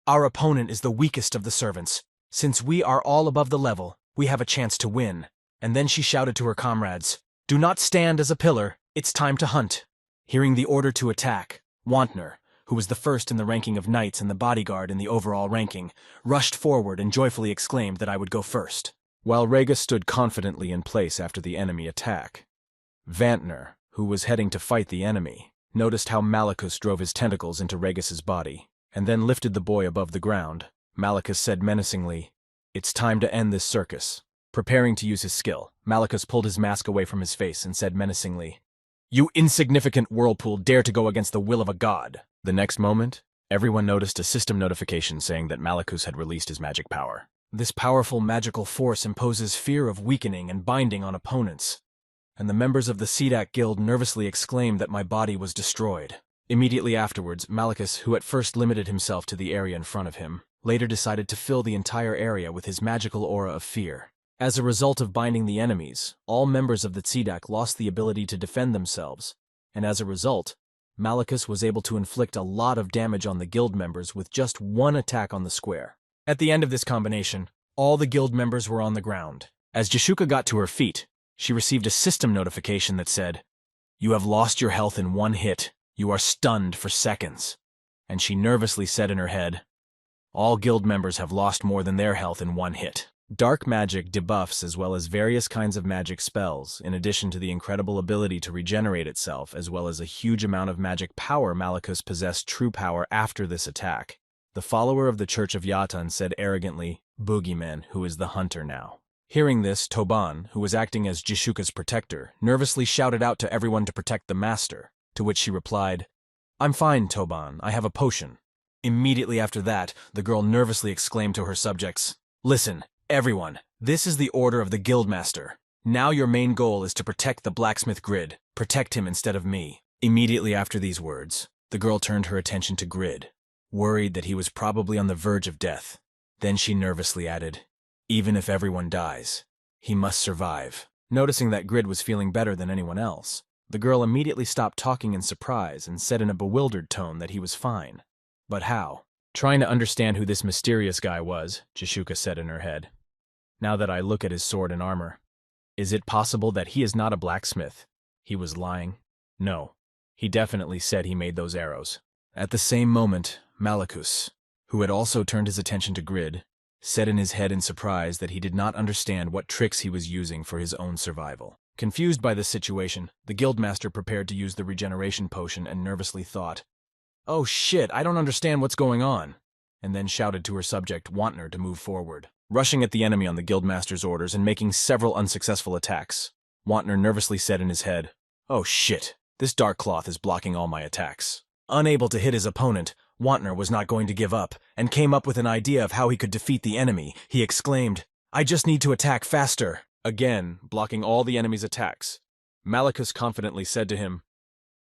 "Our opponent is the weakest of the servants. Since we are all above the level, we have a chance to win." And then she shouted to her comrades, "Do not stand as a pillar, it's time to hunt." Hearing the order to attack, Wantner, who was the first in the ranking of knights and the bodyguard in the overall ranking, rushed forward and joyfully exclaimed that I would go first, while Ragus stood confidently in place after the enemy attack. Vantner, who was heading to fight the enemy, noticed how Malachus drove his tentacles into Ragus's body, and then lifted the boy above the ground. Malachus said menacingly, "It's time to end this circus." Preparing to use his skill, Malachus pulled his mask away from his face and said menacingly, "You insignificant whirlpool dare to go against the will of a god." The next moment, everyone noticed a system notification saying that Malachus had released his magic power. This powerful magical force imposes fear of weakening and binding on opponents, and the members of the Sedak Guild nervously exclaimed that my body was destroyed. Immediately afterwards, Malachus, who at first limited himself to the area in front of him, later decided to fill the entire area with his magical aura of fear. As a result of binding the enemies, all members of the Sedak lost the ability to defend themselves, and as a result, Malachus was able to inflict a lot of damage on the guild members with just one attack on the square. At the end of this combination, all the guild members were on the ground. As Jishuka got to her feet, she received a system notification that said, "You have lost your health in one hit. You are stunned for seconds." And she nervously said in her head, "All guild members have lost more than their health in one hit." Dark magic debuffs as well as various kinds of magic spells, in addition to the incredible ability to regenerate itself as well as a huge amount of magic power, Malachus possessed true power after this attack. The follower of the Church of Yatan said arrogantly, "Boogeyman, who is the hunter now?" Hearing this, Toban, who was acting as Jishuka's protector, nervously shouted out to everyone to protect the master, to which she replied, "I'm fine, Toban, I have a potion." Immediately after that, the girl nervously exclaimed to her subjects, "Listen, everyone, this is the order of the guildmaster. Now your main goal is to protect the blacksmith Grid. Protect him instead of me." Immediately after these words, the girl turned her attention to Grid, worried that he was probably on the verge of death. Then she nervously added, "Even if everyone dies, he must survive." Noticing that Grid was feeling better than anyone else, the girl immediately stopped talking in surprise and said in a bewildered tone that he was fine. But how? Trying to understand who this mysterious guy was, Jishuka said in her head, "Now that I look at his sword and armor, is it possible that he is not a blacksmith? He was lying? No, he definitely said he made those arrows." At the same moment, Malachus, who had also turned his attention to Grid, said in his head in surprise that he did not understand what tricks he was using for his own survival. Confused by this situation, the guildmaster prepared to use the regeneration potion and nervously thought, "Oh shit, I don't understand what's going on," and then shouted to her subject, Wantner, to move forward. Rushing at the enemy on the guildmaster's orders and making several unsuccessful attacks, Wantner nervously said in his head, "Oh shit, this dark cloth is blocking all my attacks." Unable to hit his opponent, Wantner was not going to give up, and came up with an idea of how he could defeat the enemy. He exclaimed, "I just need to attack faster." Again, blocking all the enemy's attacks, Malachus confidently said to him,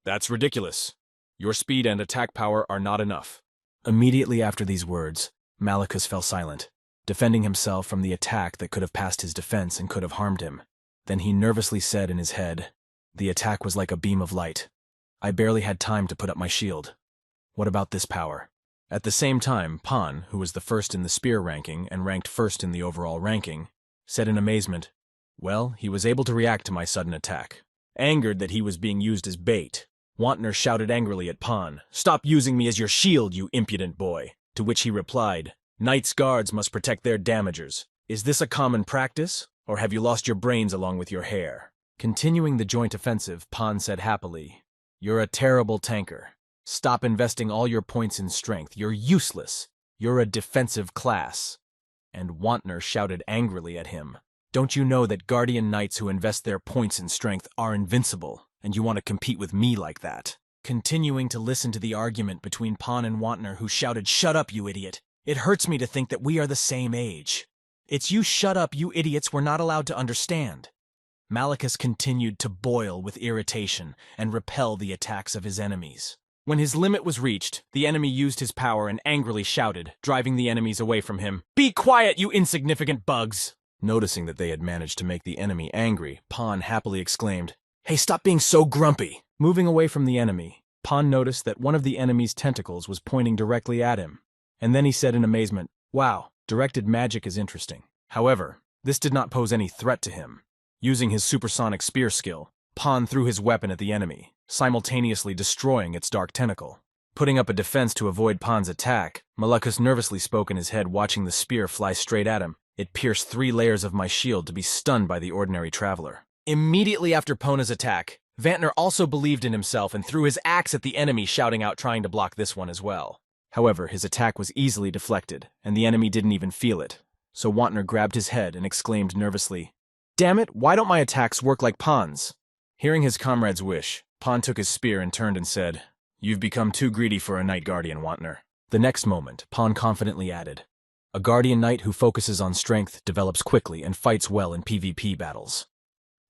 "That's ridiculous. Your speed and attack power are not enough." Immediately after these words, Malachus fell silent, defending himself from the attack that could have passed his defense and could have harmed him. Then he nervously said in his head, "The attack was like a beam of light. I barely had time to put up my shield. What about this power?" At the same time, Pan, who was the first in the spear ranking and ranked first in the overall ranking, said in amazement, "Well, he was able to react to my sudden attack." Angered that he was being used as bait, Wantner shouted angrily at Pan, "Stop using me as your shield, you impudent boy!" To which he replied, "Knights' guards must protect their damagers. Is this a common practice, or have you lost your brains along with your hair?" Continuing the joint offensive, Pan said happily, "You're a terrible tanker. Stop investing all your points in strength. You're useless. You're a defensive class." And Wantner shouted angrily at him, "Don't you know that Guardian Knights who invest their points in strength are invincible, and you want to compete with me like that?" Continuing to listen to the argument between Pan and Wantner, who shouted, "Shut up, you idiot. It hurts me to think that we are the same age. It's you shut up, you idiots, we're not allowed to understand." Malicus continued to boil with irritation and repel the attacks of his enemies. When his limit was reached, the enemy used his power and angrily shouted, driving the enemies away from him, "Be quiet, you insignificant bugs!" Noticing that they had managed to make the enemy angry, Pan happily exclaimed, "Hey, stop being so grumpy!" Moving away from the enemy, Pan noticed that one of the enemy's tentacles was pointing directly at him. And then he said in amazement, "Wow, directed magic is interesting." However, this did not pose any threat to him. Using his supersonic spear skill, Pan threw his weapon at the enemy, simultaneously destroying its dark tentacle. Putting up a defense to avoid Pan's attack, Malicus nervously spoke in his head, watching the spear fly straight at him. It pierced 3 layers of my shield to be stunned by the ordinary traveler. Immediately after Pona's attack, Vantner also believed in himself and threw his axe at the enemy, shouting out, trying to block this one as well. However, his attack was easily deflected, and the enemy didn't even feel it. So Wantner grabbed his head and exclaimed nervously, "Damn it, why don't my attacks work like Pan's?" Hearing his comrade's wish, Pan took his spear and turned and said, "You've become too greedy for a Knight Guardian, Wantner." The next moment, Pan confidently added, "A Guardian Knight who focuses on strength develops quickly and fights well in PvP battles.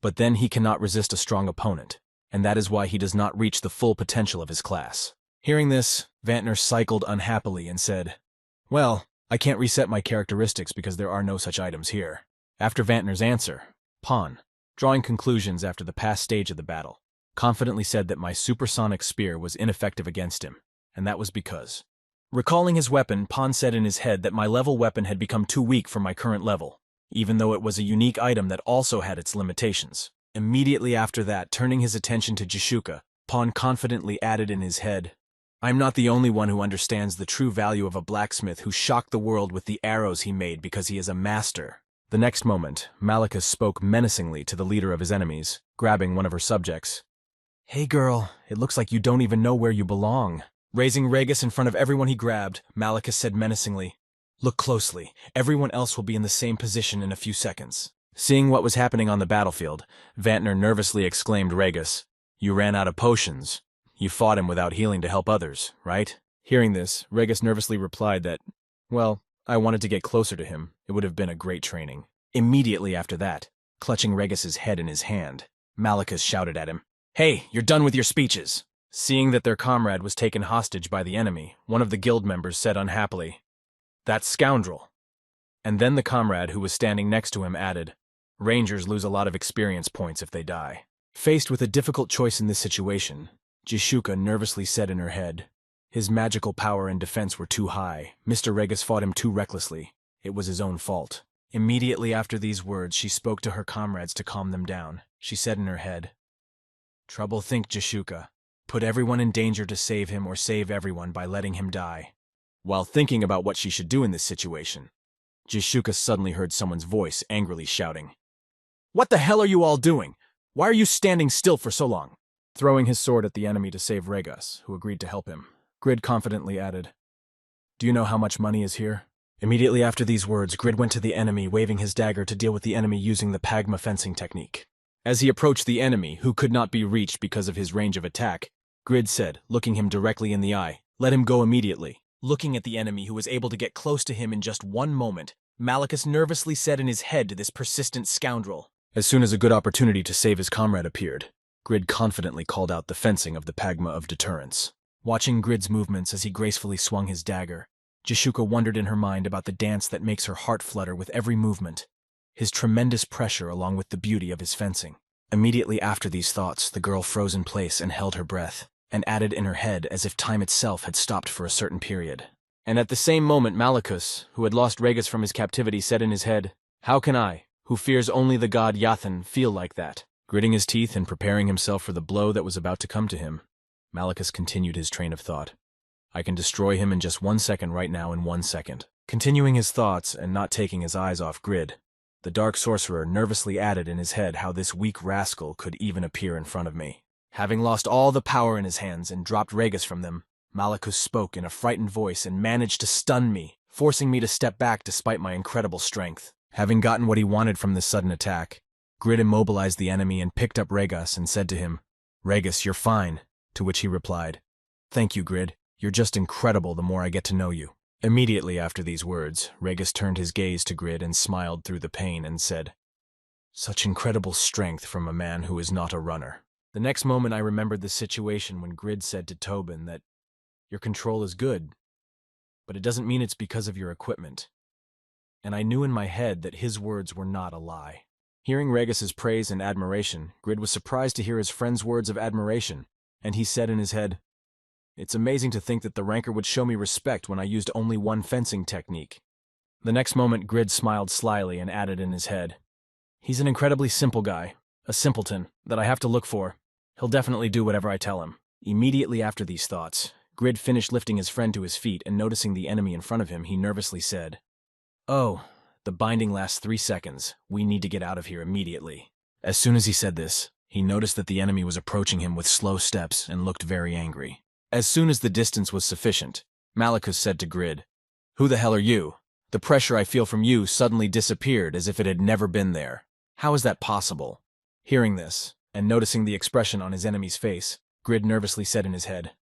But then he cannot resist a strong opponent, and that is why he does not reach the full potential of his class." Hearing this, Vantner cycled unhappily and said, "Well, I can't reset my characteristics because there are no such items here." After Vantner's answer, Pan, drawing conclusions after the past stage of the battle, confidently said that my supersonic spear was ineffective against him, and that was because. Recalling his weapon, Pan said in his head that my level weapon had become too weak for my current level, even though it was a unique item that also had its limitations. Immediately after that, turning his attention to Jishuka, Pan confidently added in his head, "I'm not the only one who understands the true value of a blacksmith who shocked the world with the arrows he made because he is a master." The next moment, Malicus spoke menacingly to the leader of his enemies, grabbing one of her subjects. "Hey girl, it looks like you don't even know where you belong." Raising Regis in front of everyone he grabbed, Malicus said menacingly, "Look closely. Everyone else will be in the same position in a few seconds." Seeing what was happening on the battlefield, Vantner nervously exclaimed, "Regis, you ran out of potions. You fought him without healing to help others, right?" Hearing this, Regis nervously replied that, well, I wanted to get closer to him. It would have been a great training. Immediately after that, clutching Regis's head in his hand, Malicus shouted at him, "Hey, you're done with your speeches." Seeing that their comrade was taken hostage by the enemy, one of the guild members said unhappily, "That scoundrel." And then the comrade who was standing next to him added, "Rangers lose a lot of experience points if they die." Faced with a difficult choice in this situation, Jishuka nervously said in her head, his magical power and defense were too high. Mr. Regis fought him too recklessly. It was his own fault. Immediately after these words, she spoke to her comrades to calm them down. She said in her head, "Trouble think, Jishuka. Put everyone in danger to save him or save everyone by letting him die." While thinking about what she should do in this situation, Jishuka suddenly heard someone's voice angrily shouting, "What the hell are you all doing? Why are you standing still for so long?" Throwing his sword at the enemy to save Regis, who agreed to help him, Grid confidently added, "Do you know how much money is here?" Immediately after these words, Grid went to the enemy, waving his dagger to deal with the enemy using the Pagma fencing technique. As he approached the enemy, who could not be reached because of his range of attack, Grid said, looking him directly in the eye, "Let him go immediately." Looking at the enemy who was able to get close to him in just one moment, Malicus nervously said in his head to this persistent scoundrel. As soon as a good opportunity to save his comrade appeared, Grid confidently called out the fencing of the Pagma of Deterrence. Watching Grid's movements as he gracefully swung his dagger, Jishuka wondered in her mind about the dance that makes her heart flutter with every movement, his tremendous pressure along with the beauty of his fencing. Immediately after these thoughts, the girl froze in place and held her breath, and added in her head as if time itself had stopped for a certain period. And at the same moment Malachus, who had lost Regus from his captivity, said in his head, "How can I, who fears only the god Yathan, feel like that?" Gritting his teeth and preparing himself for the blow that was about to come to him, Malachus continued his train of thought. "I can destroy him in just 1 second right now in 1 second." Continuing his thoughts and not taking his eyes off Grid, the dark sorcerer nervously added in his head how this weak rascal could even appear in front of me. Having lost all the power in his hands and dropped Regus from them, Malachus spoke in a frightened voice and managed to stun me, forcing me to step back despite my incredible strength. Having gotten what he wanted from this sudden attack, Grid immobilized the enemy and picked up Regus and said to him, "Regus, you're fine," to which he replied, "Thank you, Grid. You're just incredible the more I get to know you." Immediately after these words, Regus turned his gaze to Grid and smiled through the pain and said, "Such incredible strength from a man who is not a runner." The next moment I remembered the situation when Grid said to Tobin that, "Your control is good, but it doesn't mean it's because of your equipment." And I knew in my head that his words were not a lie. Hearing Regus's praise and admiration, Grid was surprised to hear his friend's words of admiration, and he said in his head, "It's amazing to think that the ranker would show me respect when I used only one fencing technique." The next moment Grid smiled slyly and added in his head, "He's an incredibly simple guy, a simpleton, that I have to look for. He'll definitely do whatever I tell him." Immediately after these thoughts, Grid finished lifting his friend to his feet, and noticing the enemy in front of him, he nervously said, "Oh, the binding lasts 3 seconds. We need to get out of here immediately." As soon as he said this, he noticed that the enemy was approaching him with slow steps and looked very angry. As soon as the distance was sufficient, Malachus said to Grid, "Who the hell are you? The pressure I feel from you suddenly disappeared as if it had never been there. How is that possible?" Hearing this, and noticing the expression on his enemy's face, Grid nervously said in his head,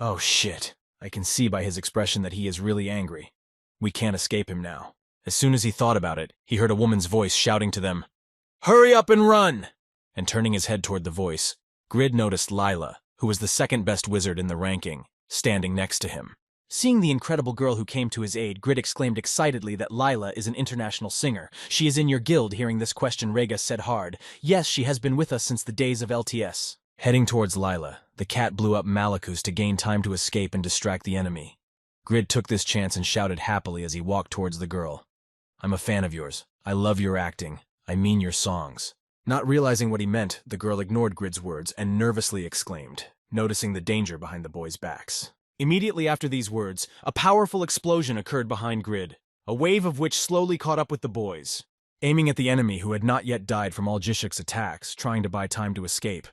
"Oh shit, I can see by his expression that he is really angry. We can't escape him now." As soon as he thought about it, he heard a woman's voice shouting to them, "Hurry up and run!" And turning his head toward the voice, Grid noticed Lila, who was the second best wizard in the ranking, standing next to him. Seeing the incredible girl who came to his aid, Grid exclaimed excitedly that Lila is an international singer. "She is in your guild." Hearing this question, Regus said hard, "Yes, she has been with us since the days of LTS." Heading towards Lila, the cat blew up Malachus to gain time to escape and distract the enemy. Grid took this chance and shouted happily as he walked towards the girl, "I'm a fan of yours. I love your acting. I mean your songs." Not realizing what he meant, the girl ignored Grid's words and nervously exclaimed, noticing the danger behind the boys' backs. Immediately after these words, a powerful explosion occurred behind Grid, a wave of which slowly caught up with the boys. Aiming at the enemy who had not yet died from all Jishuk's attacks, trying to buy time to escape,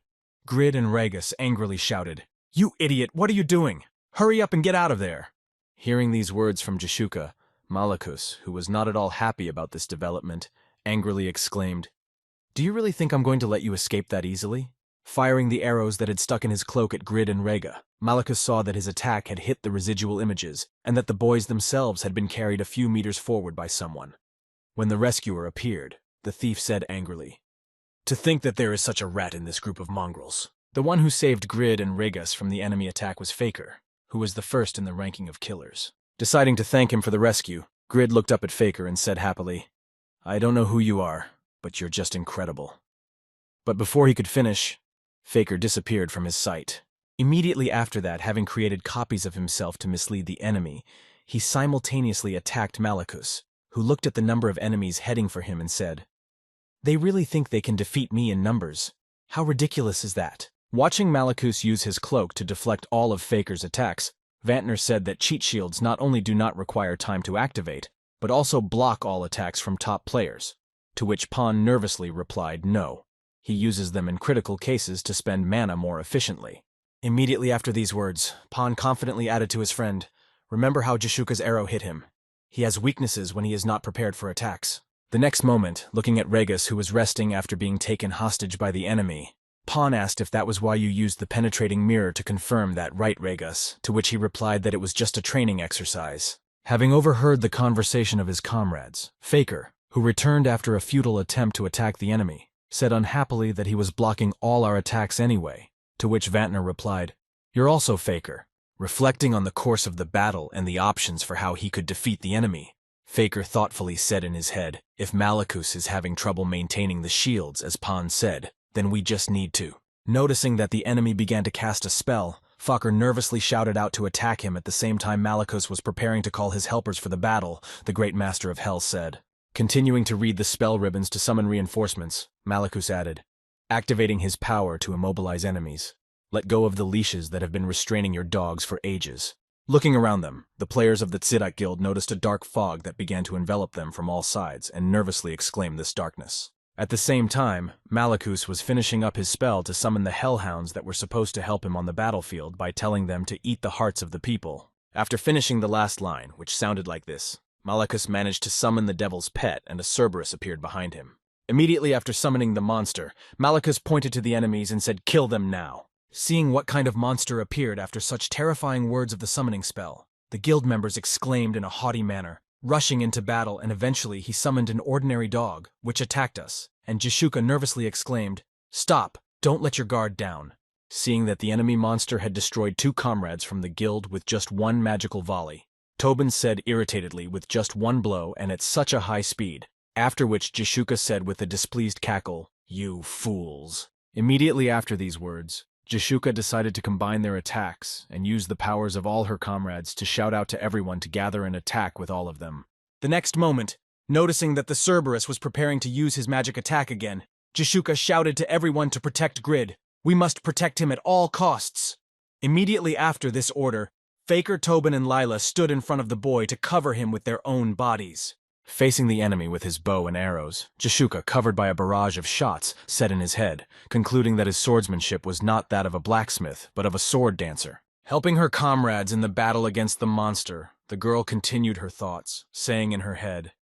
Grid and Regus angrily shouted, "You idiot, what are you doing? Hurry up and get out of there!" Hearing these words from Jishuka, Malachus, who was not at all happy about this development, angrily exclaimed, "Do you really think I'm going to let you escape that easily?" Firing the arrows that had stuck in his cloak at Grid and Rega, Malachus saw that his attack had hit the residual images, and that the boys themselves had been carried a few meters forward by someone. When the rescuer appeared, the thief said angrily, "To think that there is such a rat in this group of mongrels." The one who saved Grid and Regus from the enemy attack was Faker, who was the first in the ranking of killers. Deciding to thank him for the rescue, Grid looked up at Faker and said happily, "I don't know who you are, but you're just incredible." But before he could finish, Faker disappeared from his sight. Immediately after that, having created copies of himself to mislead the enemy, he simultaneously attacked Malachus, who looked at the number of enemies heading for him and said, "They really think they can defeat me in numbers. How ridiculous is that?" Watching Malachus use his cloak to deflect all of Faker's attacks, Vantner said that cheat shields not only do not require time to activate, but also block all attacks from top players, to which Pon nervously replied no. He uses them in critical cases to spend mana more efficiently. Immediately after these words, Pon confidently added to his friend, "Remember how Jishuka's arrow hit him. He has weaknesses when he is not prepared for attacks." The next moment, looking at Regus, who was resting after being taken hostage by the enemy, Pon asked if that was why you used the penetrating mirror to confirm that, right, Regus? To which he replied that it was just a training exercise. Having overheard the conversation of his comrades, Faker, who returned after a futile attempt to attack the enemy, said unhappily that he was blocking all our attacks anyway, to which Vantner replied, "You're also Faker." Reflecting on the course of the battle and the options for how he could defeat the enemy, Faker thoughtfully said in his head, "If Malachus is having trouble maintaining the shields, as Pon said, then we just need to." Noticing that the enemy began to cast a spell, Fokker nervously shouted out to attack him at the same time Malachus was preparing to call his helpers for the battle, the great master of hell said. Continuing to read the spell ribbons to summon reinforcements, Malachus added, activating his power to immobilize enemies. Let go of the leashes that have been restraining your dogs for ages. Looking around them, the players of the Tsidak Guild noticed a dark fog that began to envelop them from all sides and nervously exclaimed this darkness. At the same time, Malachus was finishing up his spell to summon the hellhounds that were supposed to help him on the battlefield by telling them to eat the hearts of the people. After finishing the last line, which sounded like this, Malachus managed to summon the devil's pet and a Cerberus appeared behind him. Immediately after summoning the monster, Malachus pointed to the enemies and said, "Kill them now." Seeing what kind of monster appeared after such terrifying words of the summoning spell, the guild members exclaimed in a haughty manner, rushing into battle, and eventually he summoned an ordinary dog, which attacked us, and Jishuka nervously exclaimed, "Stop, don't let your guard down." Seeing that the enemy monster had destroyed 2 comrades from the guild with just 1 magical volley, Tobin said irritatedly with just 1 blow and at such a high speed, after which Jishuka said with a displeased cackle, "You fools." Immediately after these words, Jishuka decided to combine their attacks and use the powers of all her comrades to shout out to everyone to gather and attack with all of them. The next moment, noticing that the Cerberus was preparing to use his magic attack again, Jishuka shouted to everyone to protect Grid. "We must protect him at all costs." Immediately after this order, Faker, Tobin, and Lila stood in front of the boy to cover him with their own bodies. Facing the enemy with his bow and arrows, Jishuka, covered by a barrage of shots, said in his head, concluding that his swordsmanship was not that of a blacksmith, but of a sword dancer. Helping her comrades in the battle against the monster, the girl continued her thoughts, saying in her head,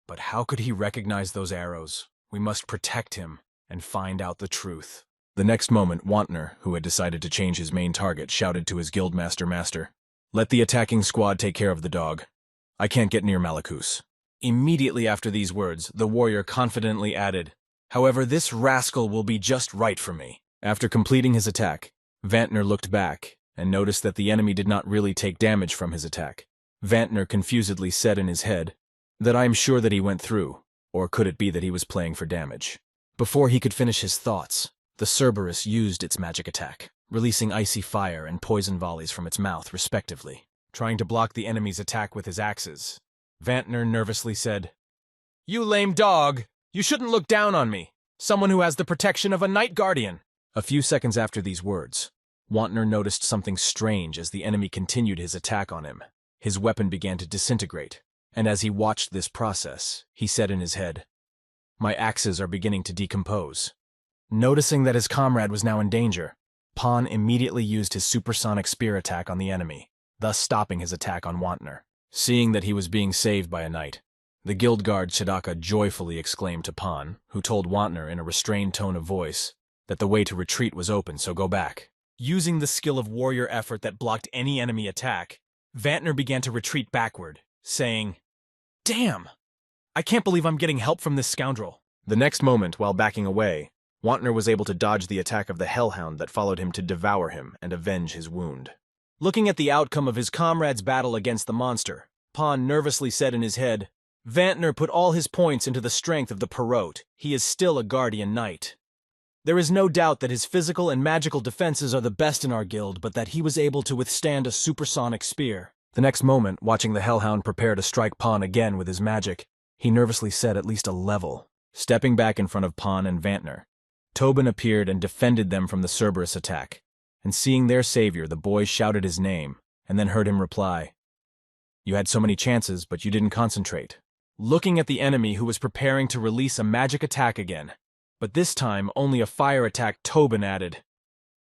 "But how could he recognize those arrows? We must protect him and find out the truth." The next moment, Wantner, who had decided to change his main target, shouted to his guildmaster, "Let the attacking squad take care of the dog. I can't get near Malachus." Immediately after these words, the warrior confidently added, "However, this rascal will be just right for me." After completing his attack, Vantner looked back and noticed that the enemy did not really take damage from his attack. Vantner confusedly said in his head that I am sure that he went through, or could it be that he was playing for damage? Before he could finish his thoughts, the Cerberus used its magic attack, releasing icy fire and poison volleys from its mouth respectively, trying to block the enemy's attack with his axes. Vantner nervously said, "You lame dog! You shouldn't look down on me, someone who has the protection of a Night Guardian." A few seconds after these words, Wantner noticed something strange as the enemy continued his attack on him. His weapon began to disintegrate, and as he watched this process, he said in his head, "My axes are beginning to decompose." Noticing that his comrade was now in danger, Pan immediately used his supersonic spear attack on the enemy, thus stopping his attack on Wantner. Seeing that he was being saved by a knight, the guild guard Chidaka joyfully exclaimed to Pan, who told Wantner in a restrained tone of voice that the way to retreat was open, so go back. Using the skill of warrior effort that blocked any enemy attack, Vantner began to retreat backward, saying, "Damn! I can't believe I'm getting help from this scoundrel." The next moment, while backing away, Wantner was able to dodge the attack of the hellhound that followed him to devour him and avenge his wound. Looking at the outcome of his comrade's battle against the monster, Pan nervously said in his head, "Vantner put all his points into the strength of the Perot. He is still a guardian knight. There is no doubt that his physical and magical defenses are the best in our guild, but that he was able to withstand a supersonic spear." The next moment, watching the hellhound prepare to strike Pan again with his magic, he nervously said at least a level. Stepping back in front of Pan and Vantner, Tobin appeared and defended them from the Cerberus attack. And seeing their savior, the boys shouted his name, and then heard him reply, "You had so many chances, but you didn't concentrate." Looking at the enemy who was preparing to release a magic attack again, but this time only a fire attack, Tobin added,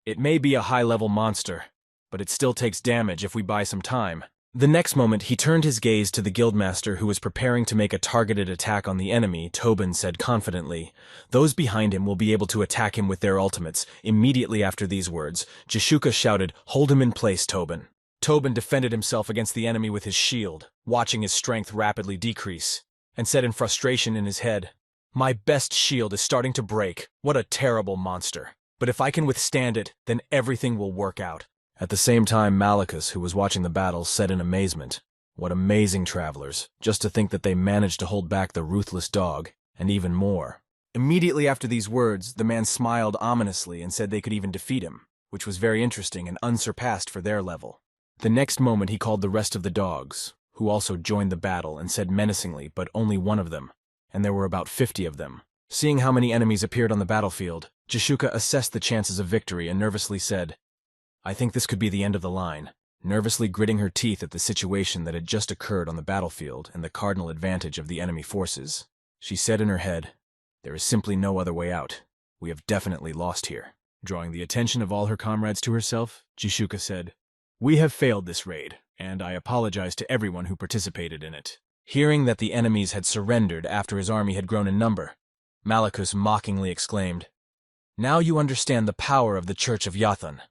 "It may be a high-level monster, but it still takes damage if we buy some time." The next moment, he turned his gaze to the guildmaster who was preparing to make a targeted attack on the enemy. Tobin said confidently, "Those behind him will be able to attack him with their ultimates." Immediately after these words, Jishuka shouted, "Hold him in place, Tobin." Tobin defended himself against the enemy with his shield, watching his strength rapidly decrease, and said in frustration in his head, "My best shield is starting to break. What a terrible monster. But if I can withstand it, then everything will work out." At the same time, Malachus, who was watching the battle, said in amazement, "What amazing travelers, just to think that they managed to hold back the ruthless dog, and even more." Immediately after these words, the man smiled ominously and said they could even defeat him, which was very interesting and unsurpassed for their level. The next moment he called the rest of the dogs, who also joined the battle, and said menacingly, but only one of them, and there were about 50 of them. Seeing how many enemies appeared on the battlefield, Jishuka assessed the chances of victory and nervously said, "I think this could be the end of the line." Nervously gritting her teeth at the situation that had just occurred on the battlefield and the cardinal advantage of the enemy forces, she said in her head, "There is simply no other way out. We have definitely lost here." Drawing the attention of all her comrades to herself, Jishuka said, "We have failed this raid, and I apologize to everyone who participated in it." Hearing that the enemies had surrendered after his army had grown in number, Malachus mockingly exclaimed, "Now you understand the power of the Church of Yathan.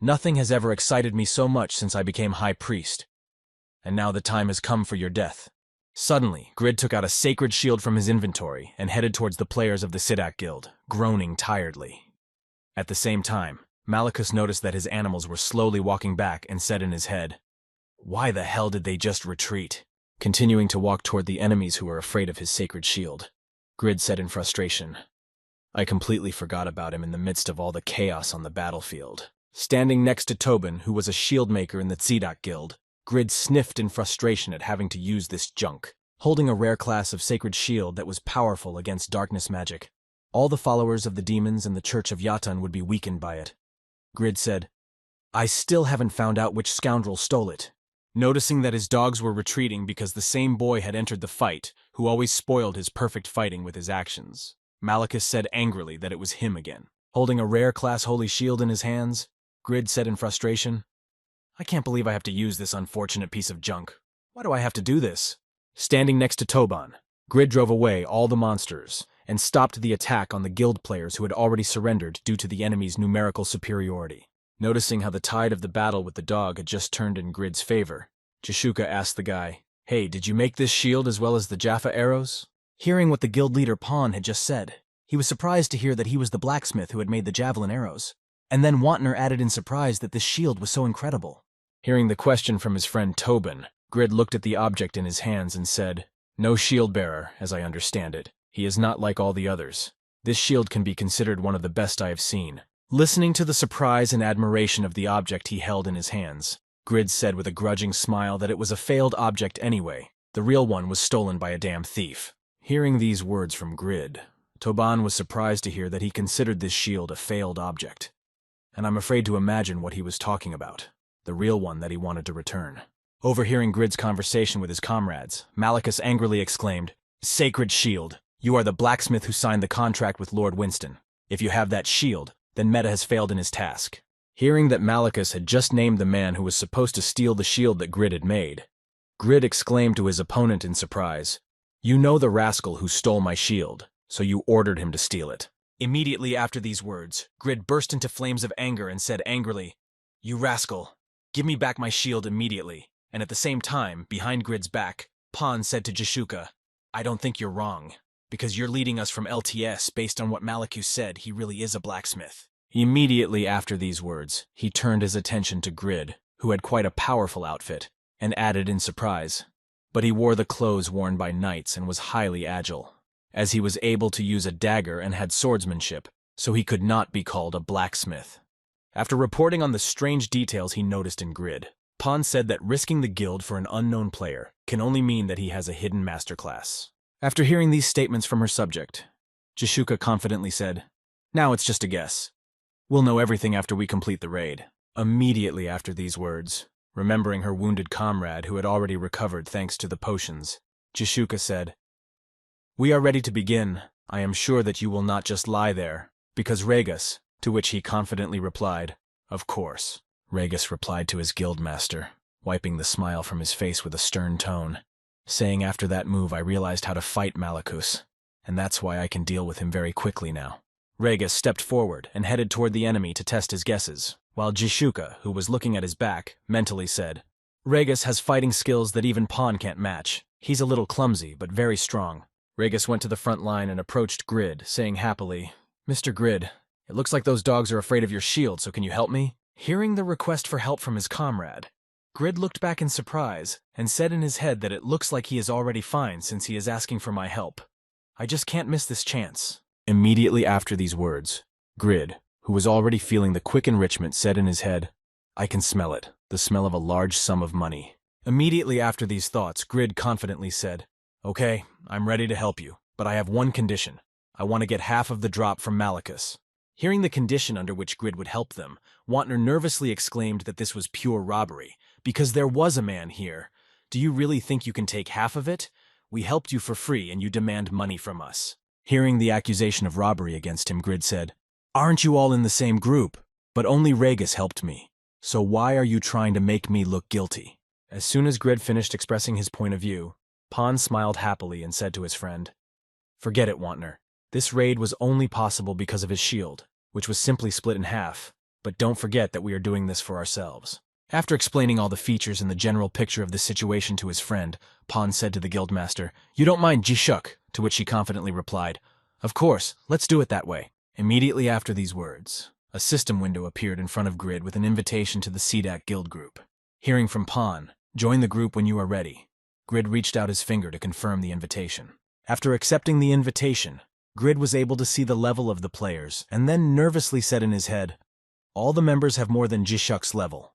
Nothing has ever excited me so much since I became high priest. And now the time has come for your death." Suddenly, Grid took out a sacred shield from his inventory and headed towards the players of the Sidak Guild, groaning tiredly. At the same time, Malachus noticed that his animals were slowly walking back and said in his head, "Why the hell did they just retreat?" Continuing to walk toward the enemies who were afraid of his sacred shield, Grid said in frustration, "I completely forgot about him in the midst of all the chaos on the battlefield." Standing next to Tobin, who was a shield maker in the Tsidak Guild, Grid sniffed in frustration at having to use this junk, holding a rare class of sacred shield that was powerful against darkness magic. All the followers of the demons and the Church of Yatan would be weakened by it. Grid said, "I still haven't found out which scoundrel stole it." Noticing that his dogs were retreating because the same boy had entered the fight, who always spoiled his perfect fighting with his actions, Malachus said angrily that it was him again. Holding a rare class holy shield in his hands, Grid said in frustration, "I can't believe I have to use this unfortunate piece of junk. Why do I have to do this?" Standing next to Toban, Grid drove away all the monsters and stopped the attack on the guild players who had already surrendered due to the enemy's numerical superiority. Noticing how the tide of the battle with the dog had just turned in Grid's favor, Jishuka asked the guy, "Hey, did you make this shield as well as the Jaffa arrows?" Hearing what the guild leader Pawn had just said, he was surprised to hear that he was the blacksmith who had made the javelin arrows. And then Wantner added in surprise that this shield was so incredible. Hearing the question from his friend Tobin, Grid looked at the object in his hands and said, "No shield bearer, as I understand it. He is not like all the others. This shield can be considered one of the best I have seen." Listening to the surprise and admiration of the object he held in his hands, Grid said with a grudging smile that it was a failed object anyway. The real one was stolen by a damn thief. Hearing these words from Grid, Toban was surprised to hear that he considered this shield a failed object. And I'm afraid to imagine what he was talking about, the real one that he wanted to return. Overhearing Grid's conversation with his comrades, Malachus angrily exclaimed, "Sacred shield, you are the blacksmith who signed the contract with Lord Winston. If you have that shield, then Meta has failed in his task." Hearing that Malachus had just named the man who was supposed to steal the shield that Grid had made, Grid exclaimed to his opponent in surprise, "You know the rascal who stole my shield, so you ordered him to steal it." Immediately after these words, Grid burst into flames of anger and said angrily, "You rascal, give me back my shield immediately." And at the same time, behind Grid's back, Pawn said to Jishuka, "I don't think you're wrong, because you're leading us from LTS based on what Malachus said he really is a blacksmith." Immediately after these words, he turned his attention to Grid, who had quite a powerful outfit, and added in surprise, "But he wore the clothes worn by knights and was highly agile, as he was able to use a dagger and had swordsmanship, so he could not be called a blacksmith." After reporting on the strange details he noticed in Grid, Pawn said that risking the guild for an unknown player can only mean that he has a hidden masterclass. After hearing these statements from her subject, Jishuka confidently said, "Now it's just a guess. We'll know everything after we complete the raid." Immediately after these words, remembering her wounded comrade who had already recovered thanks to the potions, Jishuka said, "We are ready to begin. I am sure that you will not just lie there, because Regus," to which he confidently replied, "Of course." Regus replied to his guildmaster, wiping the smile from his face with a stern tone, saying, "After that move I realized how to fight Malachus, and that's why I can deal with him very quickly now." Regus stepped forward and headed toward the enemy to test his guesses, while Jishuka, who was looking at his back, mentally said, "Regus has fighting skills that even Pawn can't match. He's a little clumsy, but very strong." Regus went to the front line and approached Grid, saying happily, "Mr. Grid, it looks like those dogs are afraid of your shield, so can you help me?" Hearing the request for help from his comrade, Grid looked back in surprise and said in his head that it looks like he is already fine since he is asking for my help. "I just can't miss this chance." Immediately after these words, Grid, who was already feeling the quick enrichment, said in his head, I can smell it, the smell of a large sum of money. Immediately after these thoughts, Grid confidently said, Okay, I'm ready to help you, but I have one condition. I want to get half of the drop from Malachus. Hearing the condition under which Grid would help them, Wantner nervously exclaimed that this was pure robbery, because there was a man here. Do you really think you can take half of it? We helped you for free and you demand money from us. Hearing the accusation of robbery against him, Grid said, Aren't you all in the same group? But only Regis helped me. So why are you trying to make me look guilty? As soon as Grid finished expressing his point of view, Pon smiled happily and said to his friend, Forget it, Wantner. This raid was only possible because of his shield, which was simply split in half, but don't forget that we are doing this for ourselves. After explaining all the features and the general picture of the situation to his friend, Pon said to the guildmaster, You don't mind Jishuk? To which he confidently replied, Of course, let's do it that way. Immediately after these words, a system window appeared in front of Grid with an invitation to the CDAC guild group. Hearing from Pon, Join the group when you are ready, Grid reached out his finger to confirm the invitation. After accepting the invitation, Grid was able to see the level of the players, and then nervously said in his head, All the members have more than Jishuk's level.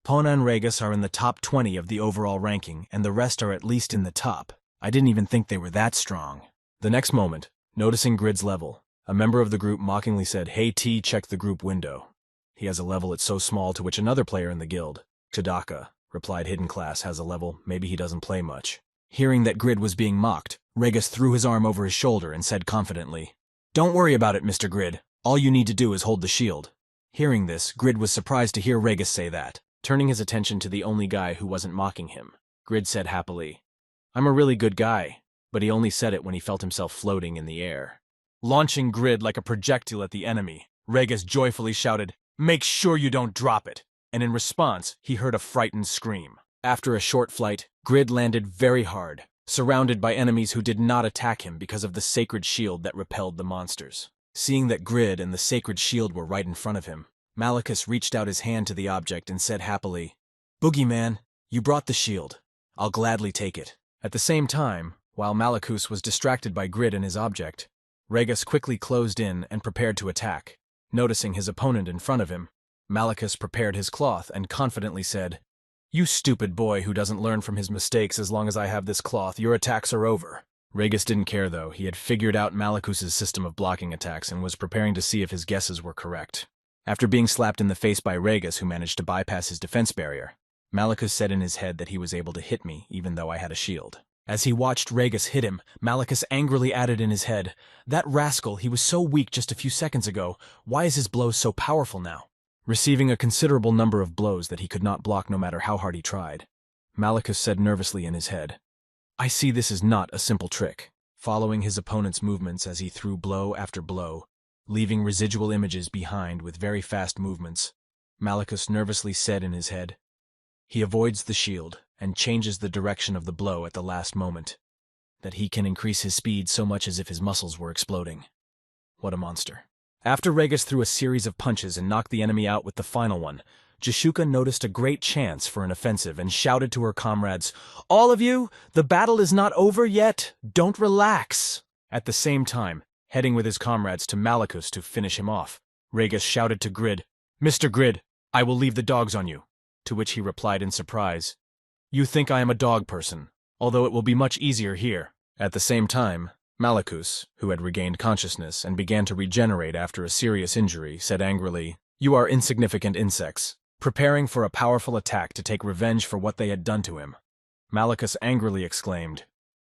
Pon and Regis are in the top 20 of the overall ranking, and the rest are at least in the top. I didn't even think they were that strong. The next moment, noticing Grid's level, a member of the group mockingly said, Hey T, check the group window. He has a level it's so small, to which another player in the guild, Tadaka, replied Hidden Class has a level, maybe he doesn't play much. Hearing that Grid was being mocked, Regis threw his arm over his shoulder and said confidently, Don't worry about it, Mr. Grid. All you need to do is hold the shield. Hearing this, Grid was surprised to hear Regis say that. Turning his attention to the only guy who wasn't mocking him, Grid said happily, I'm a really good guy, but he only said it when he felt himself floating in the air. Launching Grid like a projectile at the enemy, Regis joyfully shouted, Make sure you don't drop it, and in response, he heard a frightened scream. After a short flight, Grid landed very hard, surrounded by enemies who did not attack him because of the sacred shield that repelled the monsters. Seeing that Grid and the sacred shield were right in front of him, Malachus reached out his hand to the object and said happily, Boogeyman, you brought the shield. I'll gladly take it. At the same time, while Malachus was distracted by Grid and his object, Regis quickly closed in and prepared to attack. Noticing his opponent in front of him, Malachus prepared his cloth and confidently said, You stupid boy who doesn't learn from his mistakes, as long as I have this cloth, your attacks are over. Regis didn't care though. He had figured out Malachus's system of blocking attacks and was preparing to see if his guesses were correct. After being slapped in the face by Regis, who managed to bypass his defense barrier, Malachus said in his head that he was able to hit me even though I had a shield. As he watched Regis hit him, Malachus angrily added in his head, That rascal, he was so weak just a few seconds ago. Why is his blow so powerful now? Receiving a considerable number of blows that he could not block no matter how hard he tried, Malachus said nervously in his head, I see this is not a simple trick. Following his opponent's movements as he threw blow after blow, leaving residual images behind with very fast movements, Malachus nervously said in his head, He avoids the shield and changes the direction of the blow at the last moment, that he can increase his speed so much as if his muscles were exploding. What a monster. After Regis threw a series of punches and knocked the enemy out with the final one, Jashuka noticed a great chance for an offensive and shouted to her comrades, All of you, the battle is not over yet. Don't relax. At the same time, heading with his comrades to Malachus to finish him off, Regis shouted to Grid, Mr. Grid, I will leave the dogs on you. To which he replied in surprise, You think I am a dog person, although it will be much easier here. At the same time, Malachus, who had regained consciousness and began to regenerate after a serious injury, said angrily, You are insignificant insects, preparing for a powerful attack to take revenge for what they had done to him. Malachus angrily exclaimed,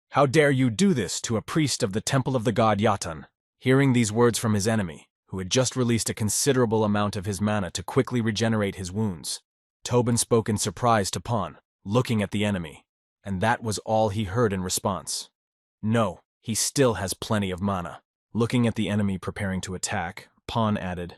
How dare you do this to a priest of the temple of the god Yatan? Hearing these words from his enemy, who had just released a considerable amount of his mana to quickly regenerate his wounds, Tobin spoke in surprise to Pon, looking at the enemy, and that was all he heard in response. No, he still has plenty of mana. Looking at the enemy preparing to attack, Pon added,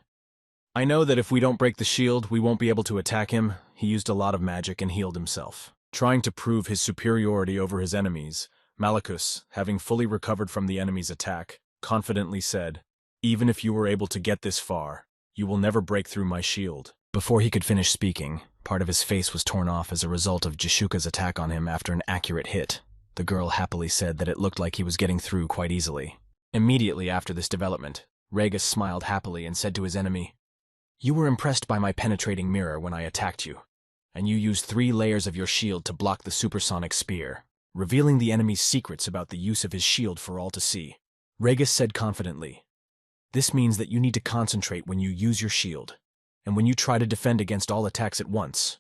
I know that if we don't break the shield, we won't be able to attack him. He used a lot of magic and healed himself. Trying to prove his superiority over his enemies, Malachus, having fully recovered from the enemy's attack, confidently said, Even if you were able to get this far, you will never break through my shield. Before he could finish speaking, part of his face was torn off as a result of Jashuka's attack on him after an accurate hit. The girl happily said that it looked like he was getting through quite easily. Immediately after this development, Regis smiled happily and said to his enemy, You were impressed by my penetrating mirror when I attacked you, and you used 3 layers of your shield to block the supersonic spear, revealing the enemy's secrets about the use of his shield for all to see. Regus said confidently, "This means that you need to concentrate when you use your shield, and when you try to defend against all attacks at once,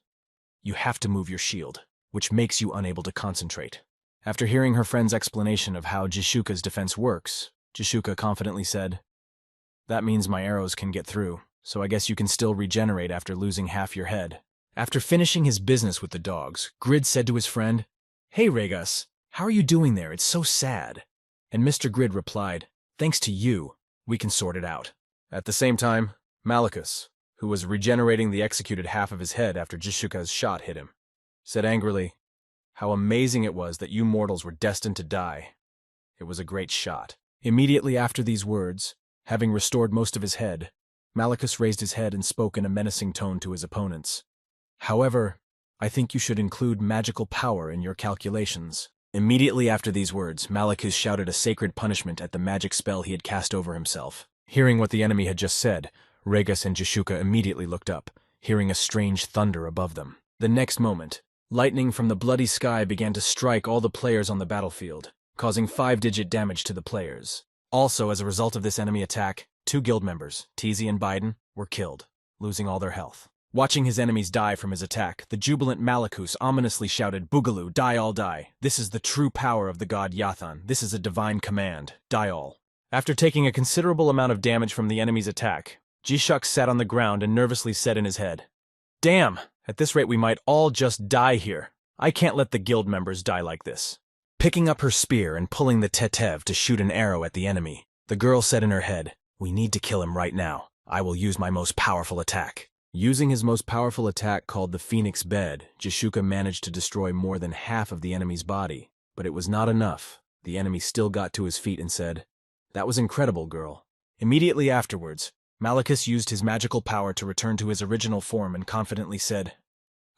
you have to move your shield, which makes you unable to concentrate." After hearing her friend's explanation of how Jishuka's defense works, Jishuka confidently said, "That means my arrows can get through, so I guess you can still regenerate after losing half your head." After finishing his business with the dogs, Grid said to his friend, "Hey Regus, how are you doing there? It's so sad." And Mr. Grid replied, "Thanks to you, we can sort it out." At the same time, Malachus, who was regenerating the executed half of his head after Jishuka's shot hit him, said angrily, "How amazing it was that you mortals were destined to die. It was a great shot." Immediately after these words, having restored most of his head, Malachus raised his head and spoke in a menacing tone to his opponents. "However, I think you should include magical power in your calculations." Immediately after these words, Malachus shouted a sacred punishment at the magic spell he had cast over himself. Hearing what the enemy had just said, Regus and Jishuka immediately looked up, hearing a strange thunder above them. The next moment, lightning from the bloody sky began to strike all the players on the battlefield, causing 5-digit damage to the players. Also, as a result of this enemy attack, 2 guild members, Teasy and Biden, were killed, losing all their health. Watching his enemies die from his attack, the jubilant Malachus ominously shouted, "Boogaloo, die all die. This is the true power of the god Yathan. This is a divine command. Die all." After taking a considerable amount of damage from the enemy's attack, Jishuk sat on the ground and nervously said in his head, "Damn, at this rate we might all just die here. I can't let the guild members die like this." Picking up her spear and pulling the tetev to shoot an arrow at the enemy, the girl said in her head, "We need to kill him right now. I will use my most powerful attack." Using his most powerful attack called the Phoenix Bed, Jishuka managed to destroy more than half of the enemy's body, but it was not enough. The enemy still got to his feet and said, "That was incredible, girl." Immediately afterwards, Malachus used his magical power to return to his original form and confidently said,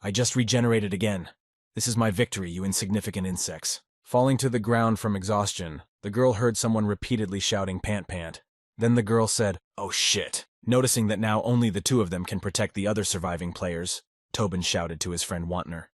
"I just regenerated again. This is my victory, you insignificant insects." Falling to the ground from exhaustion, the girl heard someone repeatedly shouting "Pant Pant." Then the girl said, "Oh shit." Noticing that now only the 2 of them can protect the other surviving players, Tobin shouted to his friend Wantner,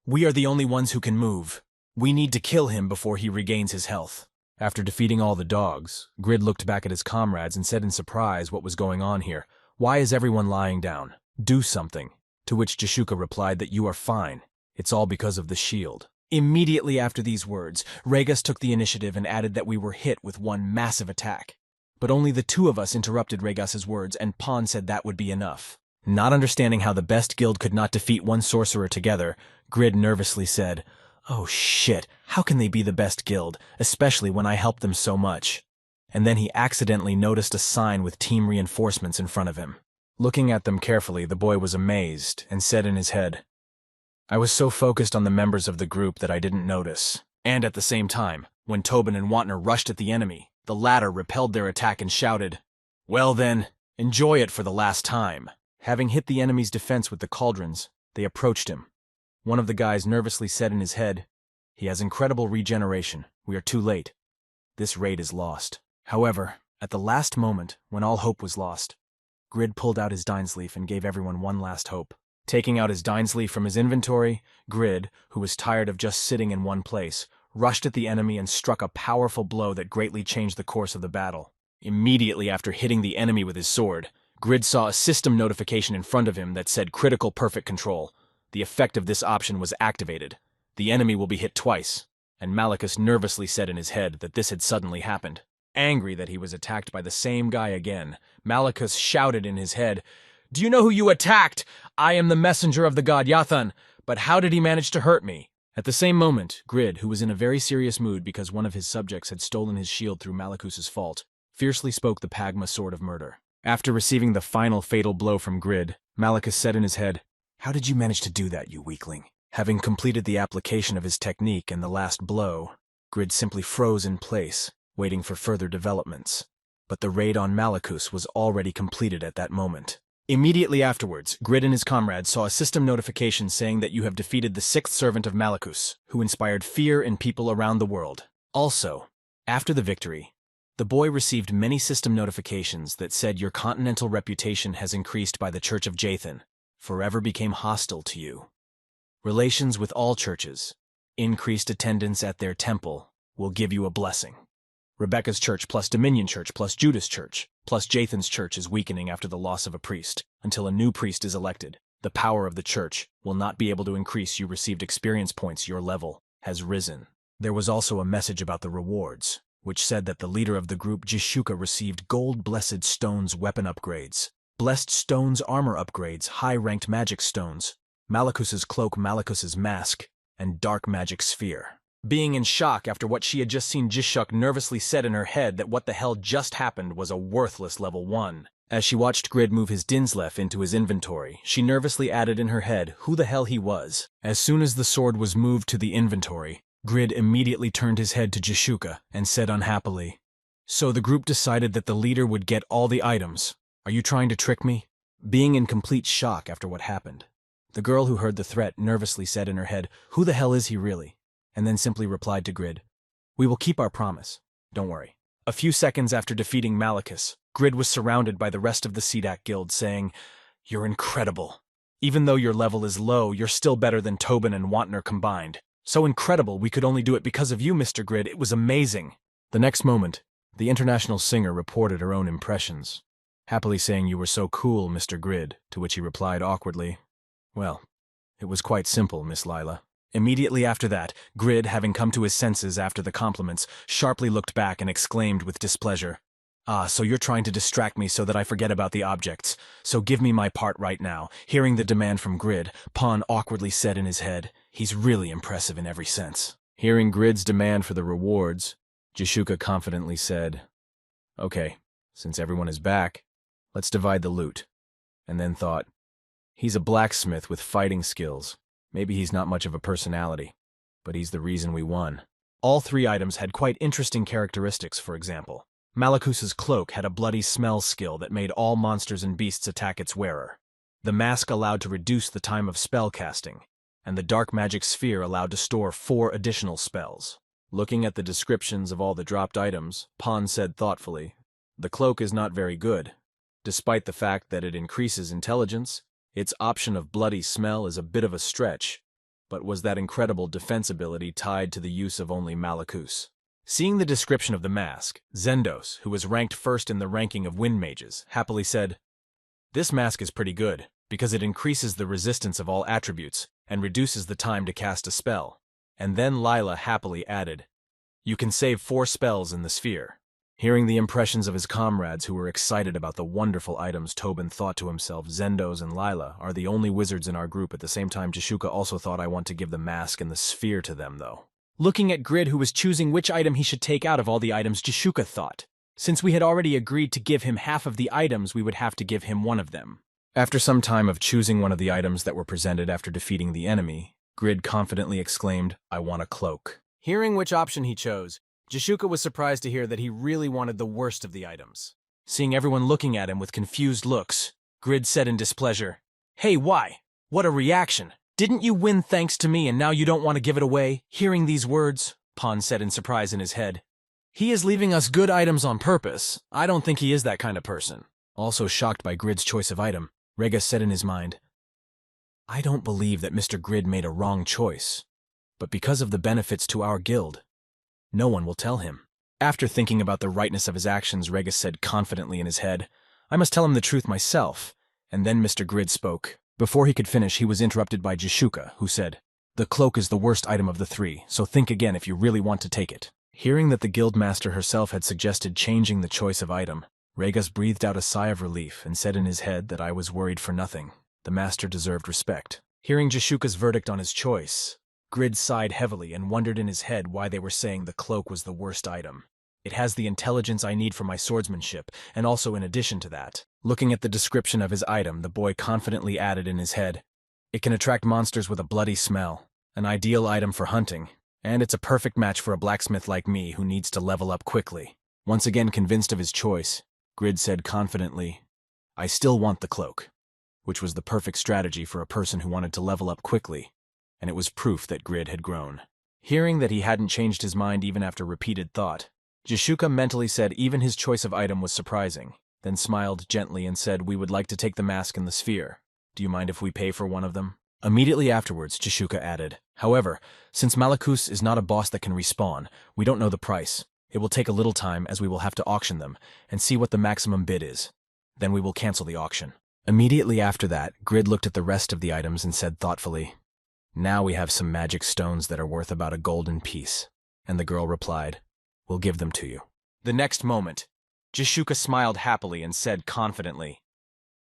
"We are the only ones who can move. We need to kill him before he regains his health." After defeating all the dogs, Grid looked back at his comrades and said in surprise what was going on here. "Why is everyone lying down? Do something." To which Jishuka replied that "You are fine. It's all because of the shield." Immediately after these words, Regus took the initiative and added that we were hit with one massive attack. But only the 2 of us interrupted Regus's words, and Pon said that would be enough. Not understanding how the best guild could not defeat one sorcerer together, Grid nervously said, "Oh shit, how can they be the best guild, especially when I helped them so much?" And then he accidentally noticed a sign with team reinforcements in front of him. Looking at them carefully, the boy was amazed and said in his head, "I was so focused on the members of the group that I didn't notice." And at the same time, when Tobin and Wantner rushed at the enemy, the latter repelled their attack and shouted, "Well then, enjoy it for the last time." Having hit the enemy's defense with the cauldrons, they approached him. One of the guys nervously said in his head, "He has incredible regeneration. We are too late. This raid is lost." However, at the last moment, when all hope was lost, Grid pulled out his Dainsleaf and gave everyone one last hope. Taking out his Dainsleaf from his inventory, Grid, who was tired of just sitting in one place, rushed at the enemy and struck a powerful blow that greatly changed the course of the battle. Immediately after hitting the enemy with his sword, Grid saw a system notification in front of him that said "Critical Perfect Control." The effect of this option was activated. The enemy will be hit twice, and Malachus nervously said in his head that this had suddenly happened. Angry that he was attacked by the same guy again, Malachus shouted in his head, "Do you know who you attacked? I am the messenger of the god Yathan, but how did he manage to hurt me?" At the same moment, Grid, who was in a very serious mood because one of his subjects had stolen his shield through Malachus's fault, fiercely spoke the Pagma sword of murder. After receiving the final fatal blow from Grid, Malachus said in his head, "How did you manage to do that, you weakling?" Having completed the application of his technique and the last blow, Grid simply froze in place, waiting for further developments. But the raid on Malachus was already completed at that moment. Immediately afterwards, Grid and his comrades saw a system notification saying that you have defeated the 6th servant of Malachus, who inspired fear in people around the world. Also, after the victory, The boy received many system notifications that said your continental reputation has increased by the Church of Jathan, forever became hostile to you. Relations with all churches, increased attendance at their temple, will give you a blessing. Rebecca's church plus Dominion Church plus Judas Church plus Jathan's church is weakening after the loss of a priest. Until a new priest is elected, the power of the church will not be able to increase. You received experience points. Your level has risen. There was also a message about the rewards, which said that the leader of the group, Jishuka, received gold blessed stones weapon upgrades, blessed stones armor upgrades, high-ranked magic stones, Malakus's cloak, Malakus's mask, and dark magic sphere. Being in shock after what she had just seen, Jishuk nervously said in her head that what the hell just happened was a worthless level 1. As she watched Grid move his Dinslef into his inventory, she nervously added in her head who the hell he was. As soon as the sword was moved to the inventory, Grid immediately turned his head to Jishuka and said unhappily, "So the group decided that the leader would get all the items. Are you trying to trick me?" Being in complete shock after what happened, the girl who heard the threat nervously said in her head, "Who the hell is he really?" and then simply replied to Grid, "We will keep our promise. Don't worry." A few seconds after defeating Malakus, Grid was surrounded by the rest of the Sedak Guild saying, "You're incredible. Even though your level is low, you're still better than Tobin and Wantner combined. So incredible, we could only do it because of you, Mr. Grid. It was amazing." The next moment, the international singer reported her own impressions, happily saying, "You were so cool, Mr. Grid," to which he replied awkwardly, "Well, it was quite simple, Miss Lila." Immediately after that, Grid, having come to his senses after the compliments, sharply looked back and exclaimed with displeasure, "Ah, so you're trying to distract me so that I forget about the objects. So give me my part right now." Hearing the demand from Grid, Pon awkwardly said in his head, "He's really impressive in every sense." Hearing Grid's demand for the rewards, Jishuka confidently said, "Okay, since everyone is back, let's divide the loot." And then thought, "He's a blacksmith with fighting skills. Maybe he's not much of a personality, but he's the reason we won." All 3 items had quite interesting characteristics. For example, Malakus's cloak had a bloody smell skill that made all monsters and beasts attack its wearer. The mask allowed to reduce the time of spell casting, and the dark magic sphere allowed to store 4 additional spells. Looking at the descriptions of all the dropped items, Pon said thoughtfully, "The cloak is not very good. Despite the fact that it increases intelligence, its option of bloody smell is a bit of a stretch, but was that incredible defense ability tied to the use of only Malakus?" Seeing the description of the mask, Zendos, who was ranked first in the ranking of wind mages, happily said, "This mask is pretty good, because it increases the resistance of all attributes and reduces the time to cast a spell." And then Lila happily added, "You can save 4 spells in the sphere." Hearing the impressions of his comrades who were excited about the wonderful items, Tobin thought to himself, "Zendos and Lila are the only wizards in our group." At the same time, Jishuka also thought, "I want to give the mask and the sphere to them, though." Looking at Grid, who was choosing which item he should take out of all the items, Jishuka thought, "Since we had already agreed to give him half of the items, we would have to give him one of them." After some time of choosing one of the items that were presented after defeating the enemy, Grid confidently exclaimed, "I want a cloak." Hearing which option he chose, Jishuka was surprised to hear that he really wanted the worst of the items. Seeing everyone looking at him with confused looks, Grid said in displeasure, "Hey, why? What a reaction! Didn't you win thanks to me and now you don't want to give it away?" Hearing these words, Pon said in surprise in his head, "He is leaving us good items on purpose. I don't think he is that kind of person." Also shocked by Grid's choice of item, Rega said in his mind, "I don't believe that Mr. Grid made a wrong choice, but because of the benefits to our guild, no one will tell him." After thinking about the rightness of his actions, Regus said confidently in his head, "I must tell him the truth myself." And then Mr. Grid spoke. Before he could finish, he was interrupted by Jishuka, who said, "The cloak is the worst item of the 3, so think again if you really want to take it." Hearing that the guildmaster herself had suggested changing the choice of item, Regus breathed out a sigh of relief and said in his head that I was worried for nothing. The master deserved respect. Hearing Jishuka's verdict on his choice, Grid sighed heavily and wondered in his head why they were saying the cloak was the worst item. It has the intelligence I need for my swordsmanship, and also in addition to that. Looking at the description of his item, the boy confidently added in his head, "It can attract monsters with a bloody smell, an ideal item for hunting, and it's a perfect match for a blacksmith like me who needs to level up quickly." Once again convinced of his choice, Grid said confidently, "I still want the cloak," which was the perfect strategy for a person who wanted to level up quickly, and it was proof that Grid had grown. Hearing that he hadn't changed his mind even after repeated thought, Jishuka mentally said even his choice of item was surprising, then smiled gently and said, "We would like to take the mask and the sphere. Do you mind if we pay for one of them?" Immediately afterwards, Jishuka added, "However, since Malakus is not a boss that can respawn, we don't know the price. It will take a little time as we will have to auction them and see what the maximum bid is. Then we will cancel the auction." Immediately after that, Grid looked at the rest of the items and said thoughtfully, "Now we have some magic stones that are worth about a golden piece." And the girl replied, "We'll give them to you." The next moment, Jishuka smiled happily and said confidently,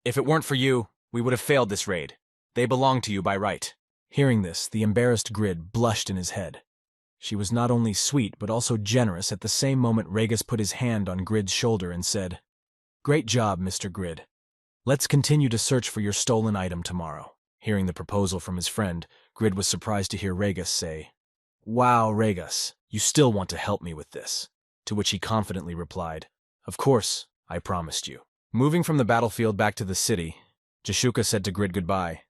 "If it weren't for you, we would have failed this raid. They belong to you by right." Hearing this, the embarrassed Grid blushed in his head. She was not only sweet but also generous. At the same moment, Regas put his hand on Grid's shoulder and said, "Great job, Mr. Grid. Let's continue to search for your stolen item tomorrow." Hearing the proposal from his friend, Grid was surprised to hear Regas say, "Wow, Regas, you still want to help me with this." To which he confidently replied, "Of course, I promised you." Moving from the battlefield back to the city, Jishuka said to Grid goodbye.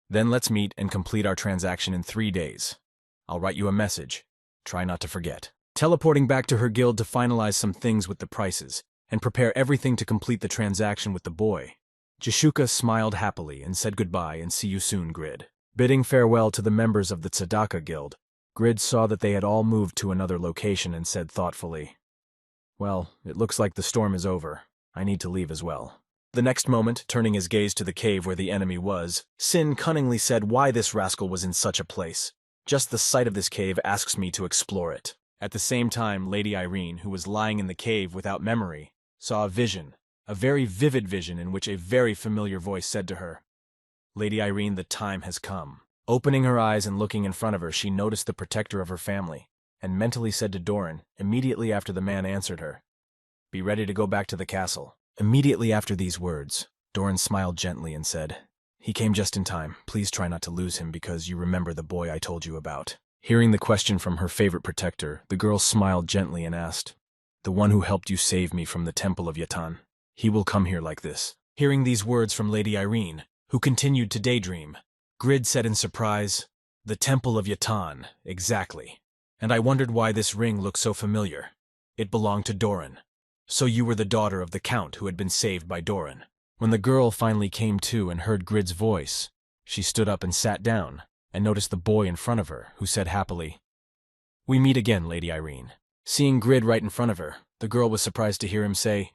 "Then let's meet and complete our transaction in 3 days. I'll write you a message. Try not to forget." Teleporting back to her guild to finalize some things with the prices and prepare everything to complete the transaction with the boy, Jishuka smiled happily and said goodbye and see you soon, Grid. Bidding farewell to the members of the Tzedakah Guild, Grid saw that they had all moved to another location and said thoughtfully, "Well, it looks like the storm is over. I need to leave as well." The next moment, turning his gaze to the cave where the enemy was, Sin cunningly said why this rascal was in such a place. "Just the sight of this cave asks me to explore it." At the same time, Lady Irene, who was lying in the cave without memory, saw a vision, a very vivid vision in which a very familiar voice said to her, "Lady Irene, the time has come." Opening her eyes and looking in front of her, she noticed the protector of her family, and mentally said to Doran, immediately after the man answered her, "Be ready to go back to the castle." Immediately after these words, Doran smiled gently and said, "He came just in time. Please try not to lose him because you remember the boy I told you about." Hearing the question from her favorite protector, the girl smiled gently and asked, "The one who helped you save me from the Temple of Yatan. He will come here like this." Hearing these words from Lady Irene, who continued to daydream, Grid said in surprise, "The Temple of Yatan, exactly. And I wondered why this ring looked so familiar. It belonged to Doran. So you were the daughter of the Count who had been saved by Doran." When the girl finally came to and heard Grid's voice, she stood up and sat down, and noticed the boy in front of her, who said happily, "We meet again, Lady Irene." Seeing Grid right in front of her, the girl was surprised to hear him say,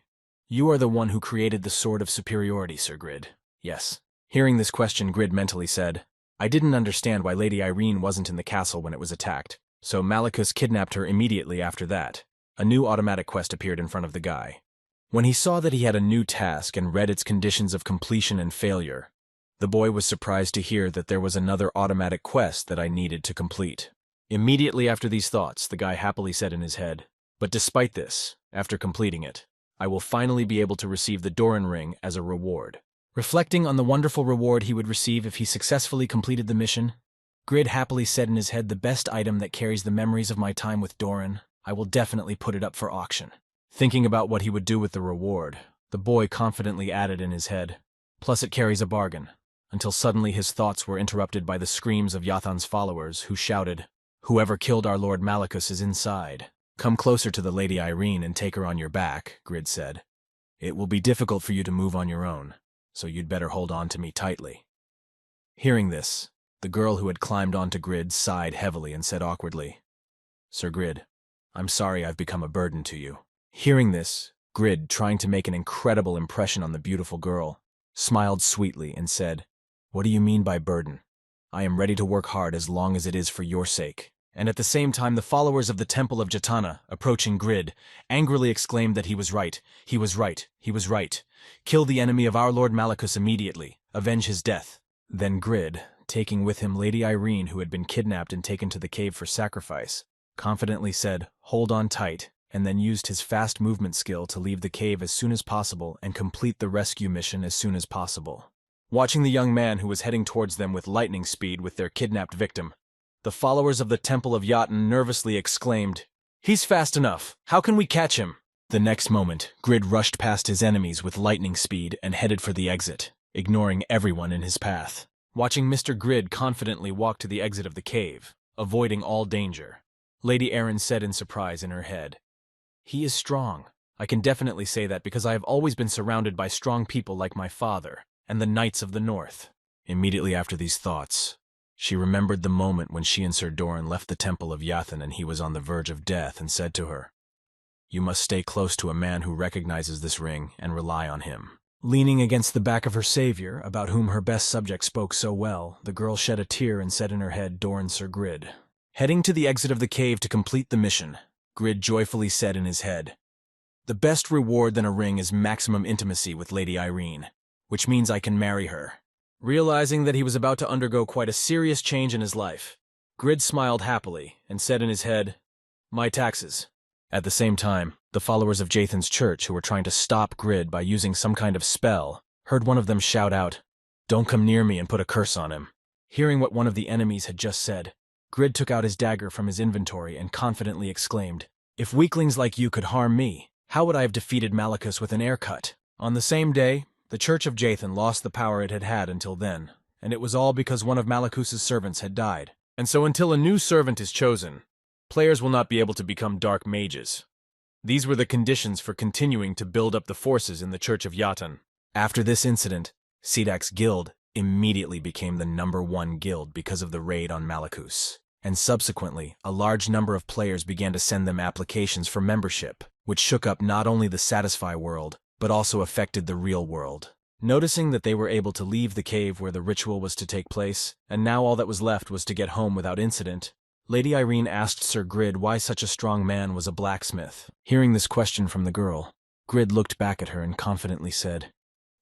"You are the one who created the Sword of Superiority, Sir Grid." "Yes." Hearing this question, Grid mentally said, "I didn't understand why Lady Irene wasn't in the castle when it was attacked, so Malakus kidnapped her immediately after that." A new automatic quest appeared in front of the guy. When he saw that he had a new task and read its conditions of completion and failure, the boy was surprised to hear that there was another automatic quest that I needed to complete. Immediately after these thoughts, the guy happily said in his head, "But despite this, after completing it, I will finally be able to receive the Doran ring as a reward." Reflecting on the wonderful reward he would receive if he successfully completed the mission, Grid happily said in his head, "The best item that carries the memories of my time with Doran, I will definitely put it up for auction." Thinking about what he would do with the reward, the boy confidently added in his head, "Plus it carries a bargain," until suddenly his thoughts were interrupted by the screams of Yathan's followers, who shouted, "Whoever killed our Lord Malakus is inside. Come closer to the Lady Irene and take her on your back," Grid said. "It will be difficult for you to move on your own, so you'd better hold on to me tightly." Hearing this, the girl who had climbed onto Grid sighed heavily and said awkwardly, "Sir Grid, I'm sorry I've become a burden to you." Hearing this, Grid, trying to make an incredible impression on the beautiful girl, smiled sweetly and said, "What do you mean by burden? I am ready to work hard as long as it is for your sake." And at the same time, the followers of the Temple of Jatana, approaching Grid, angrily exclaimed that he was right, he was right, he was right. Kill the enemy of our Lord Malakus immediately. Avenge his death. Then Grid, taking with him Lady Irene, who had been kidnapped and taken to the cave for sacrifice, confidently said, "Hold on tight," and then used his fast movement skill to leave the cave as soon as possible and complete the rescue mission as soon as possible. Watching the young man who was heading towards them with lightning speed with their kidnapped victim, the followers of the Temple of Yatan nervously exclaimed, "He's fast enough. How can we catch him?" The next moment, Grid rushed past his enemies with lightning speed and headed for the exit, ignoring everyone in his path. Watching Mr. Grid confidently walk to the exit of the cave, avoiding all danger, Lady Erin said in surprise in her head, He is strong. I can definitely say that because I have always been surrounded by strong people like my father and the Knights of the North. Immediately after these thoughts, she remembered the moment when she and Sir Doran left the temple of Yathan and he was on the verge of death and said to her, "You must stay close to a man who recognizes this ring and rely on him." Leaning against the back of her savior, about whom her best subject spoke so well, the girl shed a tear and said in her head, "Doran Sir Grid." Heading to the exit of the cave to complete the mission, Grid joyfully said in his head, "The best reward than a ring is maximum intimacy with Lady Irene, which means I can marry her." Realizing that he was about to undergo quite a serious change in his life, Grid smiled happily and said in his head, "My taxes." At the same time, the followers of Jathan's church who were trying to stop Grid by using some kind of spell heard one of them shout out, "Don't come near me and put a curse on him." Hearing what one of the enemies had just said, Grid took out his dagger from his inventory and confidently exclaimed, "If weaklings like you could harm me, how would I have defeated Malachus with an air cut?" On the same day, the Church of Jathan lost the power it had had until then, and it was all because one of Malachus's servants had died. And so until a new servant is chosen, players will not be able to become dark mages. These were the conditions for continuing to build up the forces in the Church of Yatan. After this incident, Sidak's guild immediately became the #1 guild because of the raid on Malachus. And subsequently, a large number of players began to send them applications for membership, which shook up not only the Satisfy world, but also affected the real world. Noticing that they were able to leave the cave where the ritual was to take place, and now all that was left was to get home without incident, Lady Irene asked Sir Grid why such a strong man was a blacksmith. Hearing this question from the girl, Grid looked back at her and confidently said,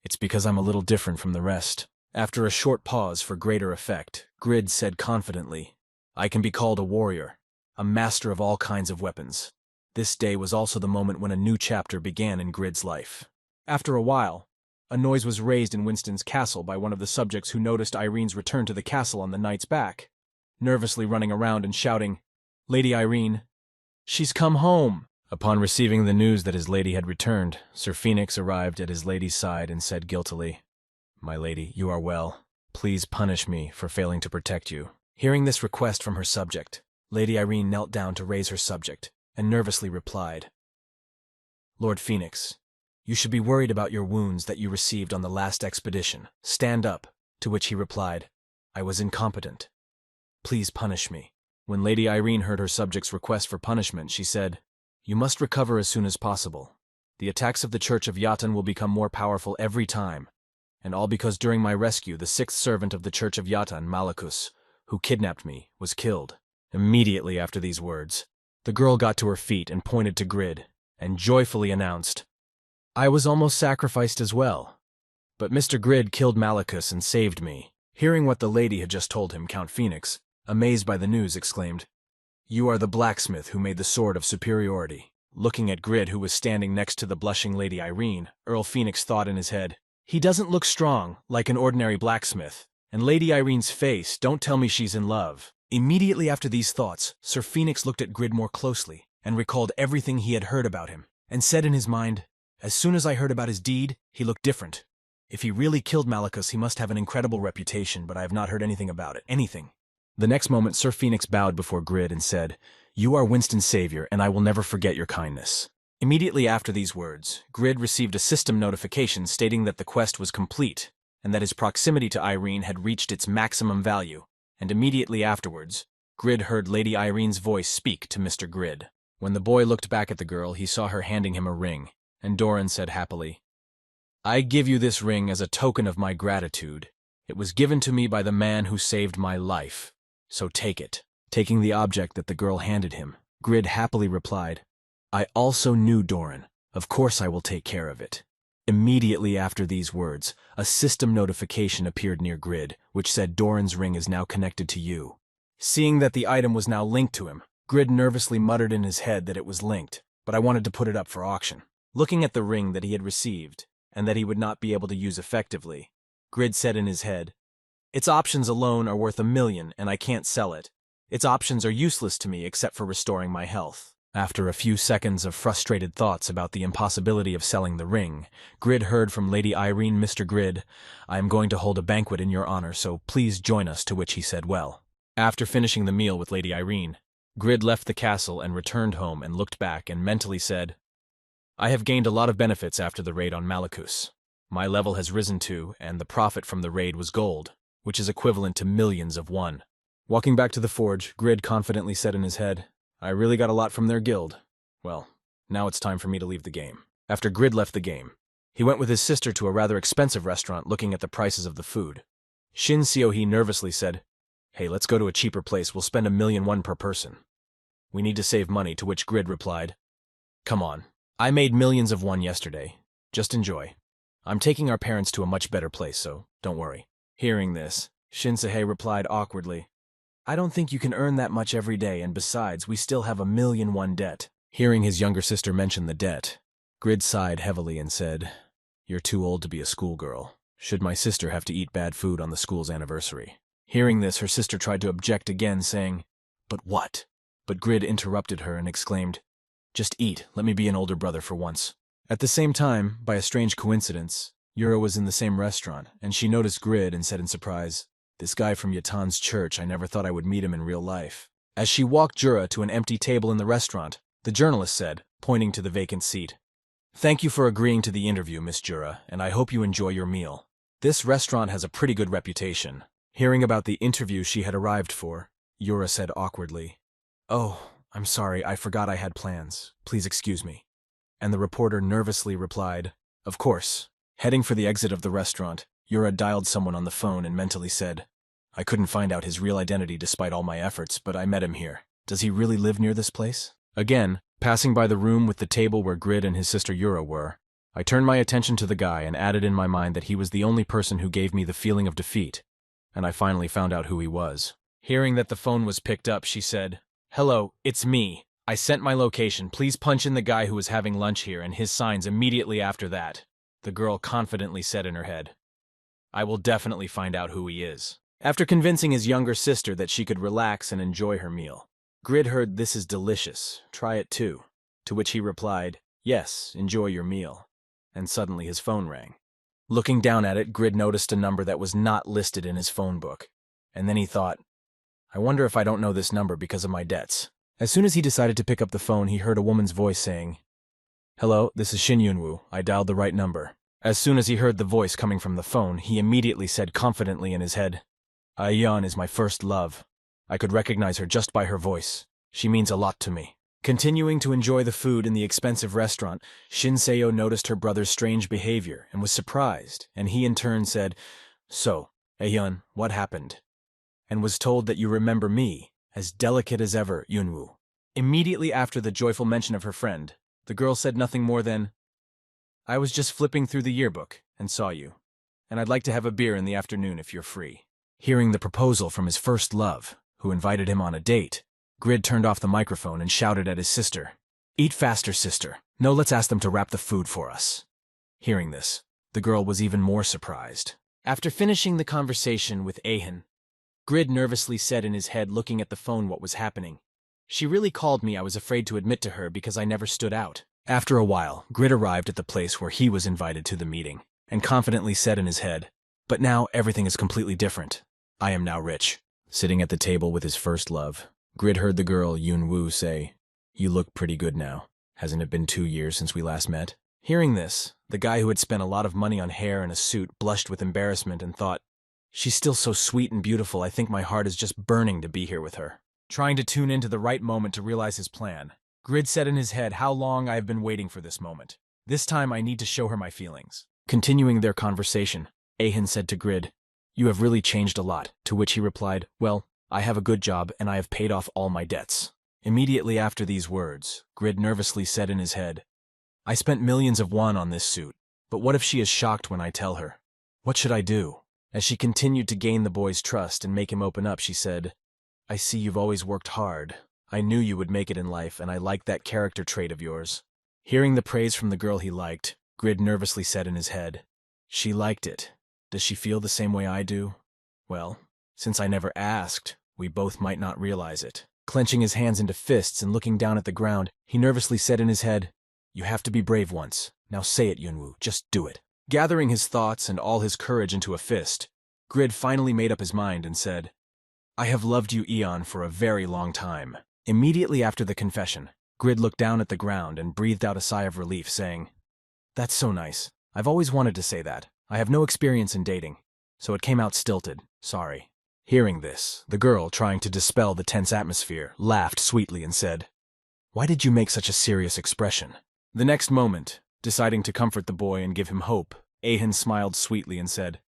"It's because I'm a little different from the rest." After a short pause for greater effect, Grid said confidently, "I can be called a warrior, a master of all kinds of weapons." This day was also the moment when a new chapter began in Grid's life. After a while, a noise was raised in Winston's castle by one of the subjects who noticed Irene's return to the castle on the night's back, nervously running around and shouting, "Lady Irene, she's come home!" Upon receiving the news that his lady had returned, Sir Phoenix arrived at his lady's side and said guiltily, "My lady, you are well. Please punish me for failing to protect you." Hearing this request from her subject, Lady Irene knelt down to raise her subject and nervously replied, "Lord Phoenix, you should be worried about your wounds that you received on the last expedition. Stand up," to which he replied, "I was incompetent. Please punish me." When Lady Irene heard her subject's request for punishment, she said, "You must recover as soon as possible. The attacks of the Church of Yatan will become more powerful every time, and all because during my rescue the 6th servant of the Church of Yatan, Malachus, who kidnapped me, was killed." Immediately after these words, the girl got to her feet and pointed to Grid, and joyfully announced, "I was almost sacrificed as well, but Mr. Grid killed Malachus and saved me." Hearing what the lady had just told him, Count Phoenix, amazed by the news, exclaimed, "You are the blacksmith who made the sword of superiority." Looking at Grid, who was standing next to the blushing Lady Irene, Earl Phoenix thought in his head, "He doesn't look strong, like an ordinary blacksmith. And Lady Irene's face, don't tell me she's in love." Immediately after these thoughts, Sir Phoenix looked at Grid more closely and recalled everything he had heard about him, and said in his mind, "As soon as I heard about his deed, he looked different. If he really killed Malachus, he must have an incredible reputation, but I have not heard anything about it. Anything." The next moment, Sir Phoenix bowed before Grid and said, "You are Winston's savior, and I will never forget your kindness." Immediately after these words, Grid received a system notification stating that the quest was complete, and that his proximity to Irene had reached its maximum value, and immediately afterwards, Grid heard Lady Irene's voice speak to Mr. Grid. When the boy looked back at the girl, he saw her handing him a ring, and Doran said happily, "I give you this ring as a token of my gratitude. It was given to me by the man who saved my life, so take it." Taking the object that the girl handed him, Grid happily replied, "I also knew Doran. Of course I will take care of it." Immediately after these words, a system notification appeared near Grid, which said Doran's ring is now connected to you. Seeing that the item was now linked to him, Grid nervously muttered in his head that it was linked, but I wanted to put it up for auction. Looking at the ring that he had received, and that he would not be able to use effectively, Grid said in his head, "Its options alone are worth $1 million, and I can't sell it. Its options are useless to me except for restoring my health." After a few seconds of frustrated thoughts about the impossibility of selling the ring, Grid heard from Lady Irene, "Mr. Grid, I am going to hold a banquet in your honor, so please join us," to which he said well. After finishing the meal with Lady Irene, Grid left the castle and returned home and looked back and mentally said, I have gained a lot of benefits after the raid on Malachus. My level has risen too, and the profit from the raid was gold, which is equivalent to millions of won. Walking back to the forge, Grid confidently said in his head, I really got a lot from their guild. Well, now it's time for me to leave the game. After Grid left the game, he went with his sister to a rather expensive restaurant looking at the prices of the food. Shin Seohee nervously said, Hey, let's go to a cheaper place, we'll spend 1,000,000 won per person. We need to save money, to which Grid replied, Come on, I made millions of won yesterday. Just enjoy. I'm taking our parents to a much better place, so don't worry. Hearing this, Shin Seohee replied awkwardly, I don't think you can earn that much every day, and besides, we still have 1,000,000 won debt. Hearing his younger sister mention the debt, Grid sighed heavily and said, You're too old to be a schoolgirl. Should my sister have to eat bad food on the school's anniversary? Hearing this, her sister tried to object again, saying, But what? But Grid interrupted her and exclaimed, Just eat, let me be an older brother for once. At the same time, by a strange coincidence, Yura was in the same restaurant, and she noticed Grid and said in surprise, This guy from Yatan's church, I never thought I would meet him in real life. As she walked Jura to an empty table in the restaurant, the journalist said, pointing to the vacant seat, Thank you for agreeing to the interview, Miss Jura, and I hope you enjoy your meal. This restaurant has a pretty good reputation. Hearing about the interview she had arrived for, Yura said awkwardly, Oh, I'm sorry, I forgot I had plans. Please excuse me. And the reporter nervously replied, Of course. Heading for the exit of the restaurant, Yura dialed someone on the phone and mentally said, I couldn't find out his real identity despite all my efforts, but I met him here. Does he really live near this place? Again, passing by the room with the table where Grid and his sister Yura were, I turned my attention to the guy and added in my mind that he was the only person who gave me the feeling of defeat, and I finally found out who he was. Hearing that the phone was picked up, she said, Hello, it's me. I sent my location. Please punch in the guy who was having lunch here and his signs immediately after that. The girl confidently said in her head, I will definitely find out who he is. After convincing his younger sister that she could relax and enjoy her meal, Grid heard, This is delicious. Try it too. To which he replied, Yes, enjoy your meal. And suddenly his phone rang. Looking down at it, Grid noticed a number that was not listed in his phone book. And then he thought, I wonder if I don't know this number because of my debts. As soon as he decided to pick up the phone, he heard a woman's voice saying, Hello, this is Shin Yunwoo. I dialed the right number. As soon as he heard the voice coming from the phone, he immediately said confidently in his head, Aeon is my first love. I could recognize her just by her voice. She means a lot to me. Continuing to enjoy the food in the expensive restaurant, Shin Seo noticed her brother's strange behavior and was surprised, and he in turn said, So, Aeon, what happened? And was told that you remember me, as delicate as ever, Yunwoo. Immediately after the joyful mention of her friend, the girl said nothing more than, I was just flipping through the yearbook and saw you, and I'd like to have a beer in the afternoon if you're free. Hearing the proposal from his first love, who invited him on a date, Grid turned off the microphone and shouted at his sister, Eat faster, sister. No, let's ask them to wrap the food for us. Hearing this, the girl was even more surprised. After finishing the conversation with Aehan, Grid nervously said in his head, looking at the phone, what was happening. She really called me. I was afraid to admit to her because I never stood out. After a while, Grid arrived at the place where he was invited to the meeting, and confidently said in his head, But now everything is completely different. I am now rich. Sitting at the table with his first love, Grid heard the girl, Yunwoo, say, You look pretty good now. Hasn't it been 2 years since we last met? Hearing this, the guy who had spent a lot of money on hair and a suit blushed with embarrassment and thought, She's still so sweet and beautiful, I think my heart is just burning to be here with her. Trying to tune into the right moment to realize his plan, Grid said in his head, How long I have been waiting for this moment. This time I need to show her my feelings. Continuing their conversation, Aehan said to Grid, You have really changed a lot, to which he replied, Well, I have a good job and I have paid off all my debts. Immediately after these words, Grid nervously said in his head, I spent millions of won on this suit, but what if she is shocked when I tell her? What should I do? As she continued to gain the boy's trust and make him open up, she said, I see you've always worked hard. I knew you would make it in life, and I liked that character trait of yours. Hearing the praise from the girl he liked, Grid nervously said in his head, She liked it. Does she feel the same way I do? Well, since I never asked, we both might not realize it. Clenching his hands into fists and looking down at the ground, he nervously said in his head, You have to be brave once. Now say it, Yunwoo. Just do it. Gathering his thoughts and all his courage into a fist, Grid finally made up his mind and said, I have loved you, Eon, for a very long time. Immediately after the confession, Grid looked down at the ground and breathed out a sigh of relief, saying, "That's so nice. I've always wanted to say that. I have no experience in dating, so it came out stilted. Sorry." Hearing this, the girl, trying to dispel the tense atmosphere, laughed sweetly and said, "Why did you make such a serious expression?" The next moment, deciding to comfort the boy and give him hope, Ahan smiled sweetly and said,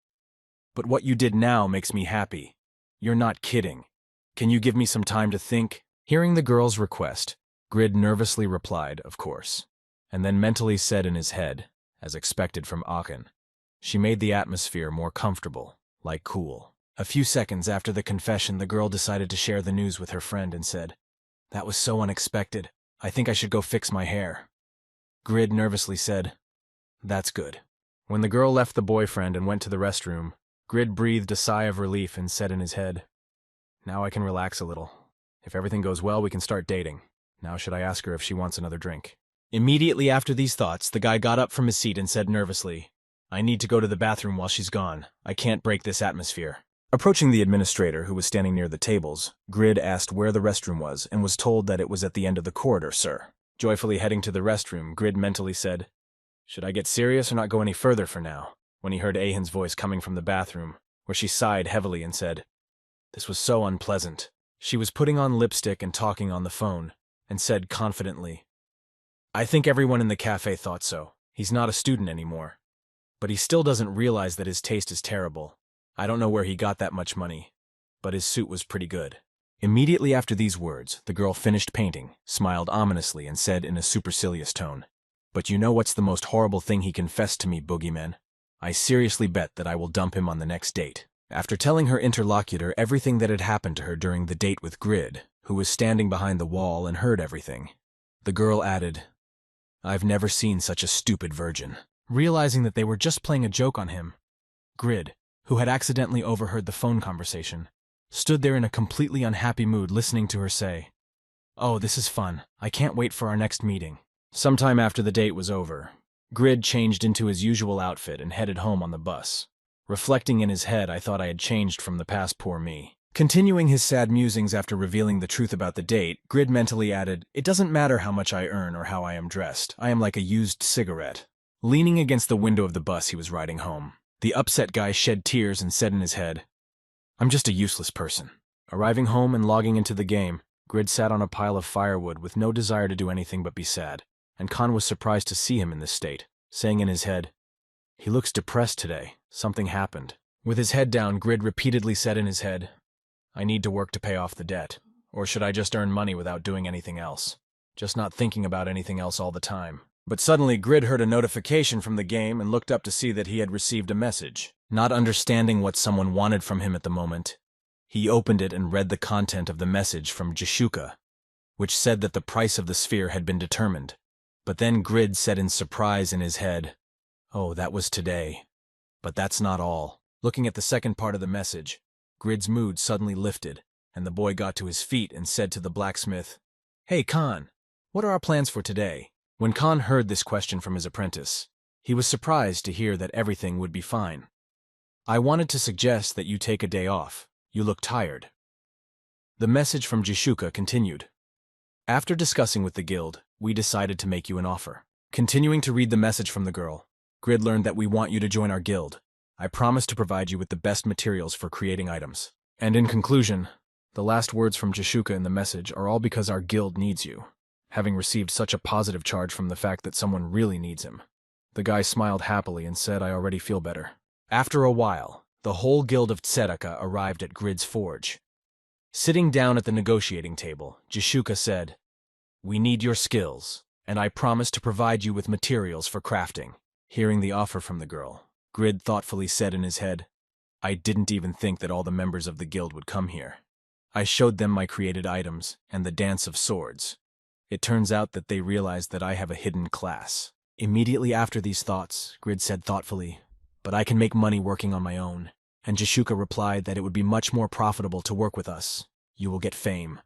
"But what you did now makes me happy. You're not kidding. Can you give me some time to think?" Hearing the girl's request, Grid nervously replied, "Of course," and then mentally said in his head, as expected from Ahan, "She made the atmosphere more comfortable, like cool." A few seconds after the confession, the girl decided to share the news with her friend and said, "That was so unexpected. I think I should go fix my hair." Grid nervously said, "That's good." When the girl left the boyfriend and went to the restroom, Grid breathed a sigh of relief and said in his head, "Now I can relax a little. If everything goes well, we can start dating. Now should I ask her if she wants another drink?" Immediately after these thoughts, the guy got up from his seat and said nervously, "I need to go to the bathroom while she's gone. I can't break this atmosphere." Approaching the administrator, who was standing near the tables, Grid asked where the restroom was and was told that it was at the end of the corridor, sir. Joyfully heading to the restroom, Grid mentally said, "Should I get serious or not go any further for now?" When he heard Ahan's voice coming from the bathroom, where she sighed heavily and said, "This was so unpleasant." She was putting on lipstick and talking on the phone, and said confidently, "I think everyone in the cafe thought so. He's not a student anymore. But he still doesn't realize that his taste is terrible. I don't know where he got that much money, but his suit was pretty good." Immediately after these words, the girl finished painting, smiled ominously, and said in a supercilious tone, "But you know what's the most horrible thing he confessed to me, boogeyman? I seriously bet that I will dump him on the next date." After telling her interlocutor everything that had happened to her during the date with Grid, who was standing behind the wall and heard everything, the girl added, "I've never seen such a stupid virgin." Realizing that they were just playing a joke on him, Grid, who had accidentally overheard the phone conversation, stood there in a completely unhappy mood listening to her say, "Oh, this is fun. I can't wait for our next meeting." Sometime after the date was over, Grid changed into his usual outfit and headed home on the bus. Reflecting in his head, I thought I had changed from the past poor me. Continuing his sad musings after revealing the truth about the date, Grid mentally added, "It doesn't matter how much I earn or how I am dressed. I am like a used cigarette." Leaning against the window of the bus he was riding home, the upset guy shed tears and said in his head, "I'm just a useless person." Arriving home and logging into the game, Grid sat on a pile of firewood with no desire to do anything but be sad, and Khan was surprised to see him in this state, saying in his head, "He looks depressed today. Something happened." With his head down, Grid repeatedly said in his head, "I need to work to pay off the debt. Or should I just earn money without doing anything else? Just not thinking about anything else all the time." But suddenly Grid heard a notification from the game and looked up to see that he had received a message. Not understanding what someone wanted from him at the moment, he opened it and read the content of the message from Jishuka, which said that the price of the sphere had been determined. But then Grid said in surprise in his head, "Oh, that was today. But that's not all." Looking at the second part of the message, Grid's mood suddenly lifted, and the boy got to his feet and said to the blacksmith, "Hey, Khan, what are our plans for today?" When Khan heard this question from his apprentice, he was surprised to hear that everything would be fine. "I wanted to suggest that you take a day off. You look tired." The message from Jishuka continued, "After discussing with the guild, we decided to make you an offer." Continuing to read the message from the girl, Grid learned that we want you to join our guild. I promise to provide you with the best materials for creating items. And in conclusion, the last words from Jishuka in the message are all because our guild needs you, having received such a positive charge from the fact that someone really needs him. The guy smiled happily and said, "I already feel better." After a while, the whole guild of Tseraka arrived at Grid's forge. Sitting down at the negotiating table, Jishuka said, "We need your skills, and I promise to provide you with materials for crafting." Hearing the offer from the girl, Grid thoughtfully said in his head, "I didn't even think that all the members of the guild would come here. I showed them my created items and the dance of swords. It turns out that they realized that I have a hidden class." Immediately after these thoughts, Grid said thoughtfully, "But I can make money working on my own." And Jishuka replied that it would be much more profitable to work with us. "You will get fame,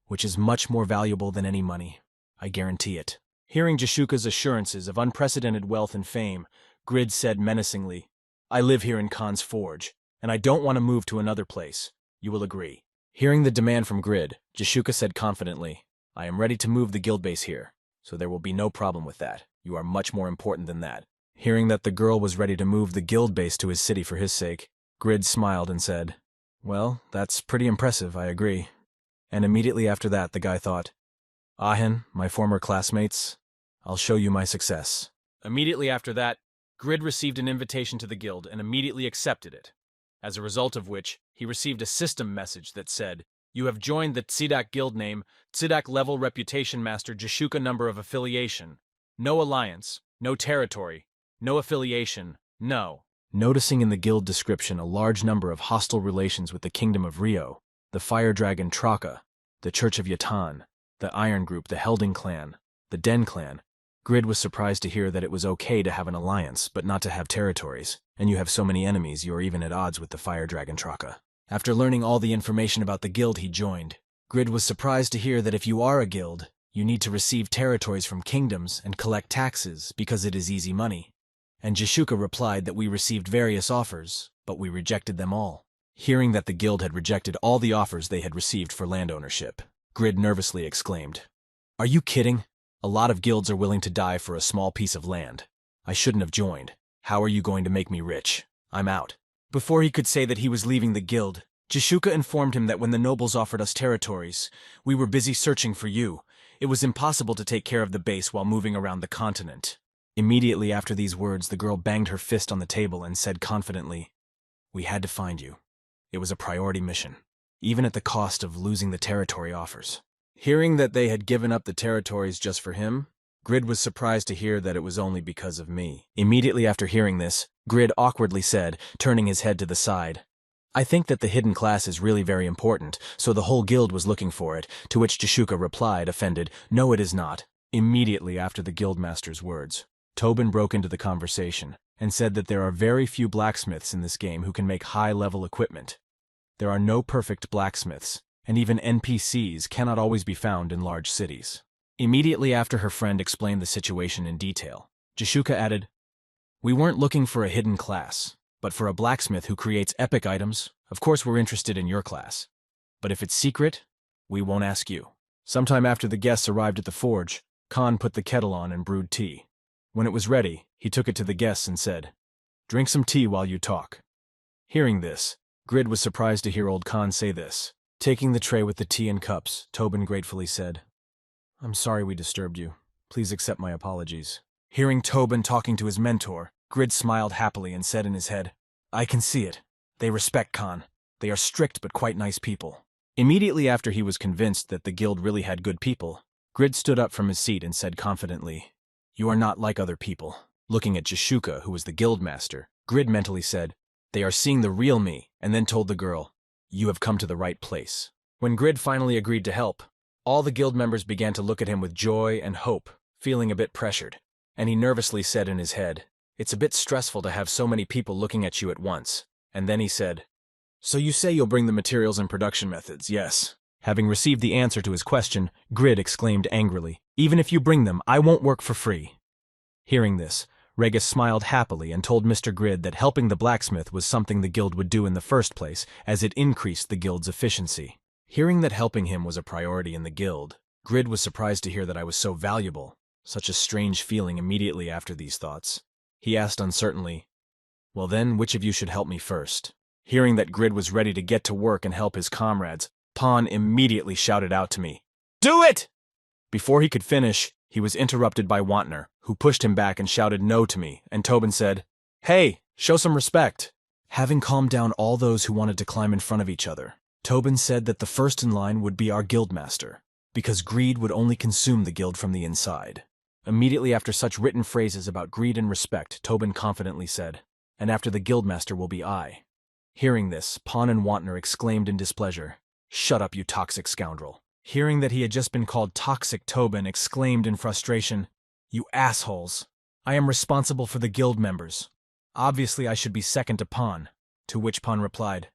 which is much more valuable than any money. I guarantee it." Hearing Jishuka's assurances of unprecedented wealth and fame, Grid said menacingly, "I live here in Khan's forge, and I don't want to move to another place. You will agree." Hearing the demand from Grid, Jishuka said confidently, I am ready to move the guild base here, so there will be no problem with that. You are much more important than that. Hearing that the girl was ready to move the guild base to his city for his sake, Grid smiled and said, well, that's pretty impressive, I agree. And immediately after that, the guy thought, Ahin, my former classmates, I'll show you my success. Immediately after that, Grid received an invitation to the guild and immediately accepted it, as a result of which he received a system message that said, you have joined the Tsidak guild name, Tsidak level reputation master Jishuka number of affiliation. No alliance, no territory, no affiliation, no. Noticing in the guild description a large number of hostile relations with the Kingdom of Rio, the Fire Dragon Traka, the Church of Yatan, the Iron Group, the Helding Clan, the Den Clan, Grid was surprised to hear that it was okay to have an alliance, but not to have territories, and you have so many enemies you are even at odds with the Fire Dragon Traka. After learning all the information about the guild he joined, Grid was surprised to hear that if you are a guild, you need to receive territories from kingdoms and collect taxes because it is easy money. And Jishuka replied that we received various offers, but we rejected them all. Hearing that the guild had rejected all the offers they had received for land ownership, Grid nervously exclaimed, Are you kidding? A lot of guilds are willing to die for a small piece of land. I shouldn't have joined. How are you going to make me rich? I'm out. Before he could say that he was leaving the guild, Jishuka informed him that when the nobles offered us territories, we were busy searching for you. It was impossible to take care of the base while moving around the continent. Immediately after these words, the girl banged her fist on the table and said confidently, We had to find you. It was a priority mission, even at the cost of losing the territory offers. Hearing that they had given up the territories just for him, Grid was surprised to hear that it was only because of me. Immediately after hearing this, Grid awkwardly said, turning his head to the side, I think that the hidden class is really very important, so the whole guild was looking for it, to which Jishuka replied, offended, No, it is not. Immediately after the guildmaster's words, Tobin broke into the conversation and said that there are very few blacksmiths in this game who can make high-level equipment. There are no perfect blacksmiths, and even NPCs cannot always be found in large cities. Immediately after her friend explained the situation in detail, Jishuka added, We weren't looking for a hidden class, but for a blacksmith who creates epic items. Of course we're interested in your class. But if it's secret, we won't ask you. Sometime after the guests arrived at the forge, Khan put the kettle on and brewed tea. When it was ready, he took it to the guests and said, Drink some tea while you talk. Hearing this, Grid was surprised to hear old Khan say this. Taking the tray with the tea and cups, Tobin gratefully said, I'm sorry we disturbed you. Please accept my apologies. Hearing Tobin talking to his mentor, Grid smiled happily and said in his head, I can see it. They respect Khan. They are strict but quite nice people. Immediately after he was convinced that the guild really had good people, Grid stood up from his seat and said confidently, You are not like other people. Looking at Jishuka, who was the guild master, Grid mentally said, They are seeing the real me, and then told the girl, You have come to the right place. When Grid finally agreed to help, all the guild members began to look at him with joy and hope, feeling a bit pressured, and he nervously said in his head, It's a bit stressful to have so many people looking at you at once. And then he said, So you say you'll bring the materials and production methods, yes? Having received the answer to his question, Grid exclaimed angrily, Even if you bring them, I won't work for free. Hearing this, Regis smiled happily and told Mr. Grid that helping the blacksmith was something the guild would do in the first place, as it increased the guild's efficiency. Hearing that helping him was a priority in the guild, Grid was surprised to hear that I was so valuable, such a strange feeling immediately after these thoughts. He asked uncertainly, Well then, which of you should help me first? Hearing that Grid was ready to get to work and help his comrades, Pan immediately shouted out to me, Do it! Before he could finish, he was interrupted by Wantner, who pushed him back and shouted no to me, and Tobin said, Hey, show some respect. Having calmed down all those who wanted to climb in front of each other, Tobin said that the first in line would be our guildmaster, because greed would only consume the guild from the inside. Immediately after such written phrases about greed and respect, Tobin confidently said, And after the guildmaster will be I. Hearing this, Pan and Wantner exclaimed in displeasure, Shut up, you toxic scoundrel. Hearing that he had just been called toxic, Tobin exclaimed in frustration, You assholes. I am responsible for the guild members. Obviously I should be second to Pan. To which Pan replied,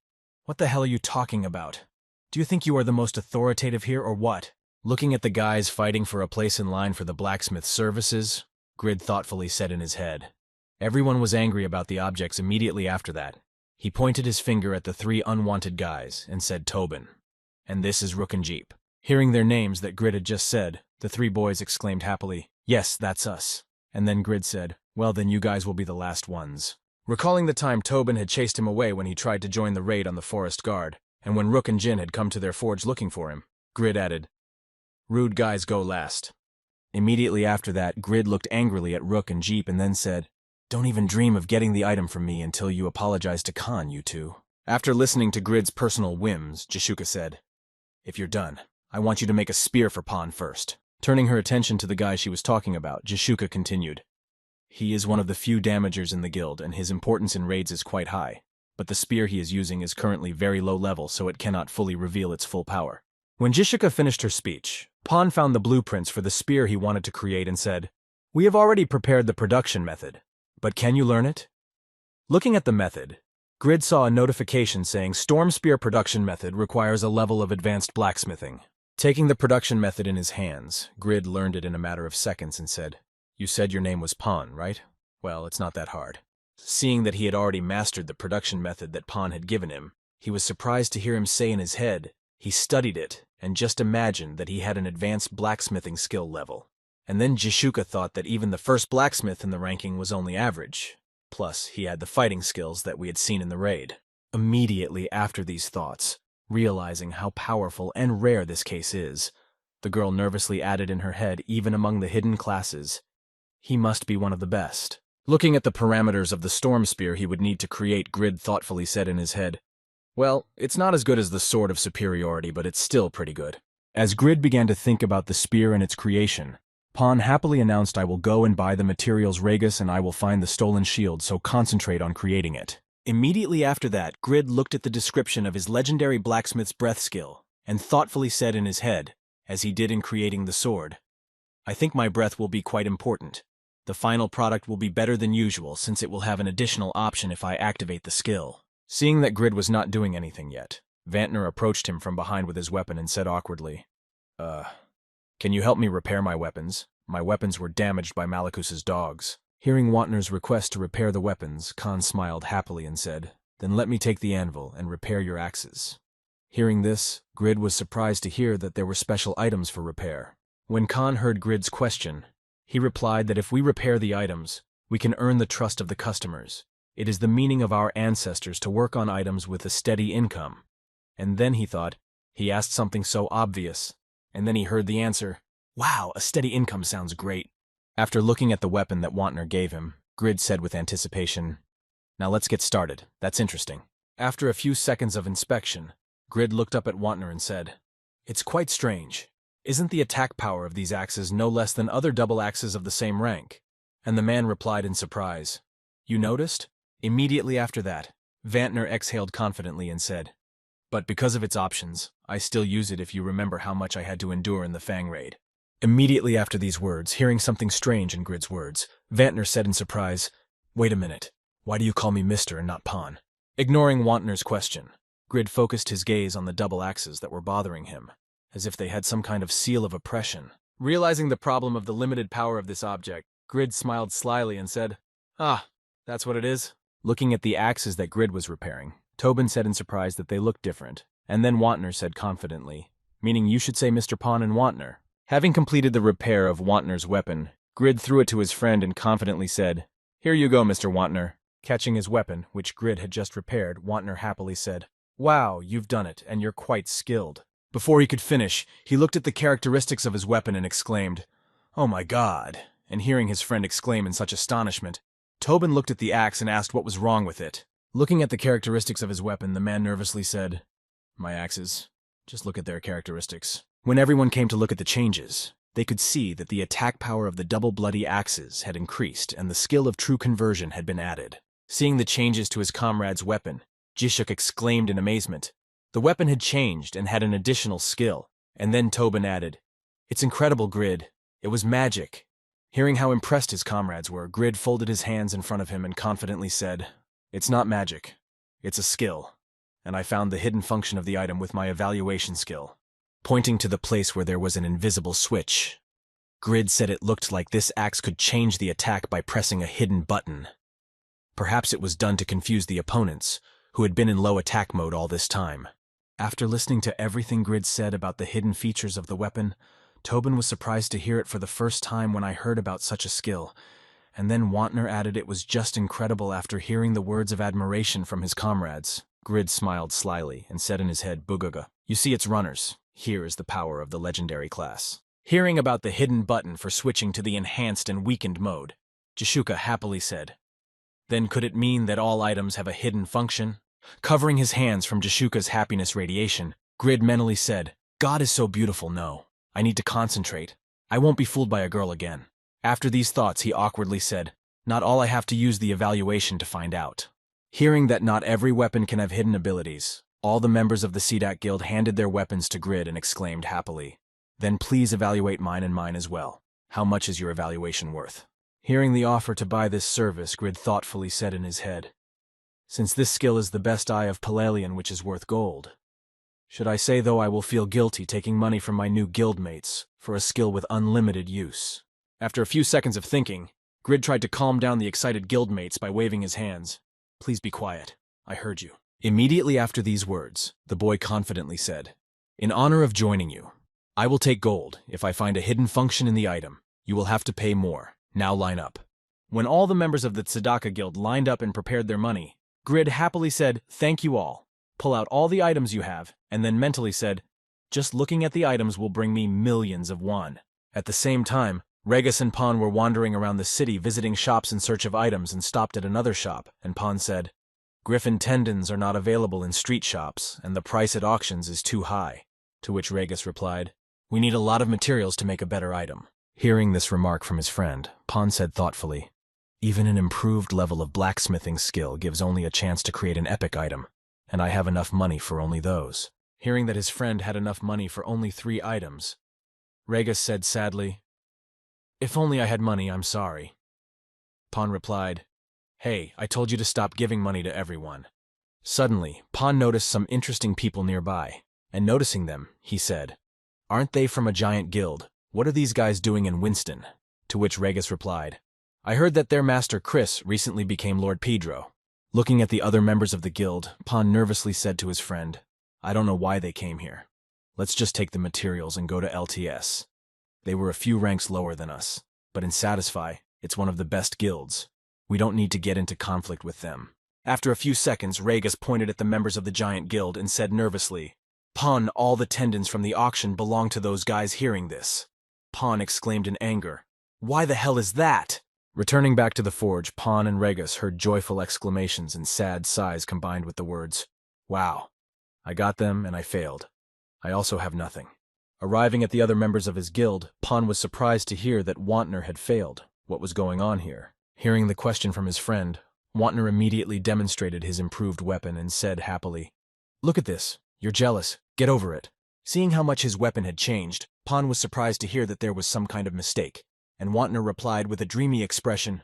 What the hell are you talking about? Do you think you are the most authoritative here or what? Looking at the guys fighting for a place in line for the blacksmith services, Grid thoughtfully said in his head. Everyone was angry about the objects immediately after that. He pointed his finger at the three unwanted guys and said Tobin. And this is Rook and Jeep. Hearing their names that Grid had just said, the three boys exclaimed happily, "Yes, that's us." And then Grid said, "Well, then you guys will be the last ones." Recalling the time Tobin had chased him away when he tried to join the raid on the forest guard, and when Rook and Jin had come to their forge looking for him, Grid added, "Rude guys go last." Immediately after that, Grid looked angrily at Rook and Jeep and then said, "Don't even dream of getting the item from me until you apologize to Khan, you two." After listening to Grid's personal whims, Jishuka said, "If you're done, I want you to make a spear for Pon first." Turning her attention to the guy she was talking about, Jishuka continued, "He is one of the few damagers in the guild, and his importance in raids is quite high, but the spear he is using is currently very low level, so it cannot fully reveal its full power." When Jishuka finished her speech, Pon found the blueprints for the spear he wanted to create and said, "We have already prepared the production method, but can you learn it?" Looking at the method, Grid saw a notification saying Storm Spear production method requires a level of advanced blacksmithing. Taking the production method in his hands, Grid learned it in a matter of seconds and said, "You said your name was Pon, right? Well, it's not that hard." Seeing that he had already mastered the production method that Pon had given him, he was surprised to hear him say in his head, he studied it and just imagined that he had an advanced blacksmithing skill level. And then Jishuka thought that even the first blacksmith in the ranking was only average. Plus, he had the fighting skills that we had seen in the raid. Immediately after these thoughts, realizing how powerful and rare this case is, the girl nervously added in her head, even among the hidden classes, he must be one of the best. Looking at the parameters of the storm spear he would need to create, Grid thoughtfully said in his head, "Well, it's not as good as the Sword of Superiority, but it's still pretty good." As Grid began to think about the spear and its creation, Pon happily announced, "I will go and buy the materials, Ragus, and I will find the stolen shield, so concentrate on creating it." Immediately after that, Grid looked at the description of his legendary blacksmith's breath skill, and thoughtfully said in his head, as he did in creating the sword, "I think my breath will be quite important. The final product will be better than usual, since it will have an additional option if I activate the skill." Seeing that Grid was not doing anything yet, Vantner approached him from behind with his weapon and said awkwardly, "Can you help me repair my weapons? My weapons were damaged by Malakus's dogs." Hearing Wantner's request to repair the weapons, Khan smiled happily and said, "Then let me take the anvil and repair your axes." Hearing this, Grid was surprised to hear that there were special items for repair. When Khan heard Grid's question, he replied that if we repair the items, we can earn the trust of the customers. It is the meaning of our ancestors to work on items with a steady income. And then he thought, he asked something so obvious, and then he heard the answer, "Wow, a steady income sounds great." After looking at the weapon that Wantner gave him, Grid said with anticipation, "Now let's get started, that's interesting." After a few seconds of inspection, Grid looked up at Wantner and said, "It's quite strange. Isn't the attack power of these axes no less than other double axes of the same rank?" And the man replied in surprise, "You noticed?" Immediately after that, Vantner exhaled confidently and said, "But because of its options, I still use it if you remember how much I had to endure in the Fang raid." Immediately after these words, hearing something strange in Grid's words, Vantner said in surprise, "Wait a minute, why do you call me Mr. and not Pon?" Ignoring Wantner's question, Grid focused his gaze on the double axes that were bothering him, as if they had some kind of seal of oppression. Realizing the problem of the limited power of this object, Grid smiled slyly and said, "Ah, that's what it is." Looking at the axes that Grid was repairing, Tobin said in surprise that they looked different, and then Wantner said confidently, "Meaning you should say Mr. Pon and Wantner." Having completed the repair of Wantner's weapon, Grid threw it to his friend and confidently said, "Here you go, Mr. Wantner." Catching his weapon, which Grid had just repaired, Wantner happily said, "Wow, you've done it, and you're quite skilled." Before he could finish, he looked at the characteristics of his weapon and exclaimed, "Oh my God!" And hearing his friend exclaim in such astonishment, Tobin looked at the axe and asked what was wrong with it. Looking at the characteristics of his weapon, the man nervously said, "My axes, just look at their characteristics." When everyone came to look at the changes, they could see that the attack power of the double bloody axes had increased and the skill of true conversion had been added. Seeing the changes to his comrade's weapon, Jishuk exclaimed in amazement. The weapon had changed and had an additional skill, and then Tobin added, "It's incredible, Grid. It was magic." Hearing how impressed his comrades were, Grid folded his hands in front of him and confidently said, "It's not magic. It's a skill, and I found the hidden function of the item with my evaluation skill." Pointing to the place where there was an invisible switch, Grid said it looked like this axe could change the attack by pressing a hidden button. Perhaps it was done to confuse the opponents, who had been in low attack mode all this time. After listening to everything Grid said about the hidden features of the weapon, Tobin was surprised to hear it for the first time when I heard about such a skill, and then Wantner added it was just incredible after hearing the words of admiration from his comrades. Grid smiled slyly and said in his head, Bugaga, you see it's runners. Here is the power of the legendary class. Hearing about the hidden button for switching to the enhanced and weakened mode, Jishuka happily said, then could it mean that all items have a hidden function? Covering his hands from Jishuka's happiness radiation, Grid mentally said, God is so beautiful, no. I need to concentrate. I won't be fooled by a girl again. After these thoughts, he awkwardly said, not all I have to use the evaluation to find out. Hearing that not every weapon can have hidden abilities, all the members of the CDAC Guild handed their weapons to Grid and exclaimed happily, then please evaluate mine and mine as well. How much is your evaluation worth? Hearing the offer to buy this service, Grid thoughtfully said in his head, since this skill is the best eye of Palalian which is worth gold. Should I say, though, I will feel guilty taking money from my new guildmates for a skill with unlimited use. After a few seconds of thinking, Grid tried to calm down the excited guildmates by waving his hands. Please be quiet. I heard you. Immediately after these words, the boy confidently said, in honor of joining you, I will take gold if I find a hidden function in the item. You will have to pay more. Now line up. When all the members of the Tzedaka Guild lined up and prepared their money, Grid happily said, thank you all. Pull out all the items you have, and then mentally said, just looking at the items will bring me millions of won. At the same time, Regis and Pon were wandering around the city visiting shops in search of items and stopped at another shop, and Pon said, Griffin tendons are not available in street shops, and the price at auctions is too high. To which Regis replied, we need a lot of materials to make a better item. Hearing this remark from his friend, Pon said thoughtfully, even an improved level of blacksmithing skill gives only a chance to create an epic item, and I have enough money for only those. Hearing that his friend had enough money for only 3 items, Regis said sadly, if only I had money, I'm sorry. Pon replied, hey, I told you to stop giving money to everyone. Suddenly, Pon noticed some interesting people nearby, and noticing them, he said, aren't they from a giant guild? What are these guys doing in Winston? To which Regis replied, I heard that their master Chris recently became Lord Pedro. Looking at the other members of the guild, Pon nervously said to his friend, I don't know why they came here. Let's just take the materials and go to LTS. They were a few ranks lower than us, but in Satisfy, it's one of the best guilds. We don't need to get into conflict with them. After a few seconds, Regis pointed at the members of the giant guild and said nervously, Pon, all the tendons from the auction belong to those guys. Hearing this, Pon exclaimed in anger, why the hell is that? Returning back to the forge, Pon and Regis heard joyful exclamations and sad sighs combined with the words, wow, I got them and I failed. I also have nothing. Arriving at the other members of his guild, Pon was surprised to hear that Wantner had failed. What was going on here? Hearing the question from his friend, Wantner immediately demonstrated his improved weapon and said happily, look at this, you're jealous, get over it. Seeing how much his weapon had changed, Pon was surprised to hear that there was some kind of mistake, and Wantner replied with a dreamy expression,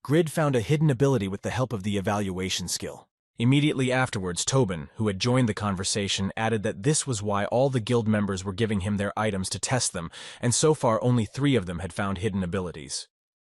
Grid found a hidden ability with the help of the evaluation skill. Immediately afterwards, Tobin, who had joined the conversation, added that this was why all the guild members were giving him their items to test them, and so far only 3 of them had found hidden abilities.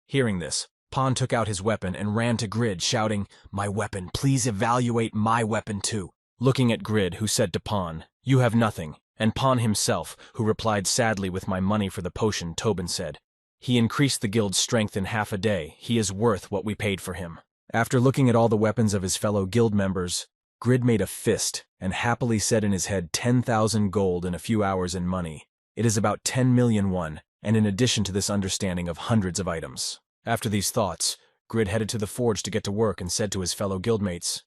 Hearing this, Pon took out his weapon and ran to Grid, shouting, my weapon, please evaluate my weapon too. Looking at Grid, who said to Pon, you have nothing, and Pon himself, who replied sadly with my money for the potion, Tobin said, he increased the guild's strength in half a day. He is worth what we paid for him. After looking at all the weapons of his fellow guild members, Grid made a fist and happily said in his head 10,000 gold in a few hours in money. It is about 10 million won, and in addition to this understanding of hundreds of items. After these thoughts, Grid headed to the forge to get to work and said to his fellow guildmates,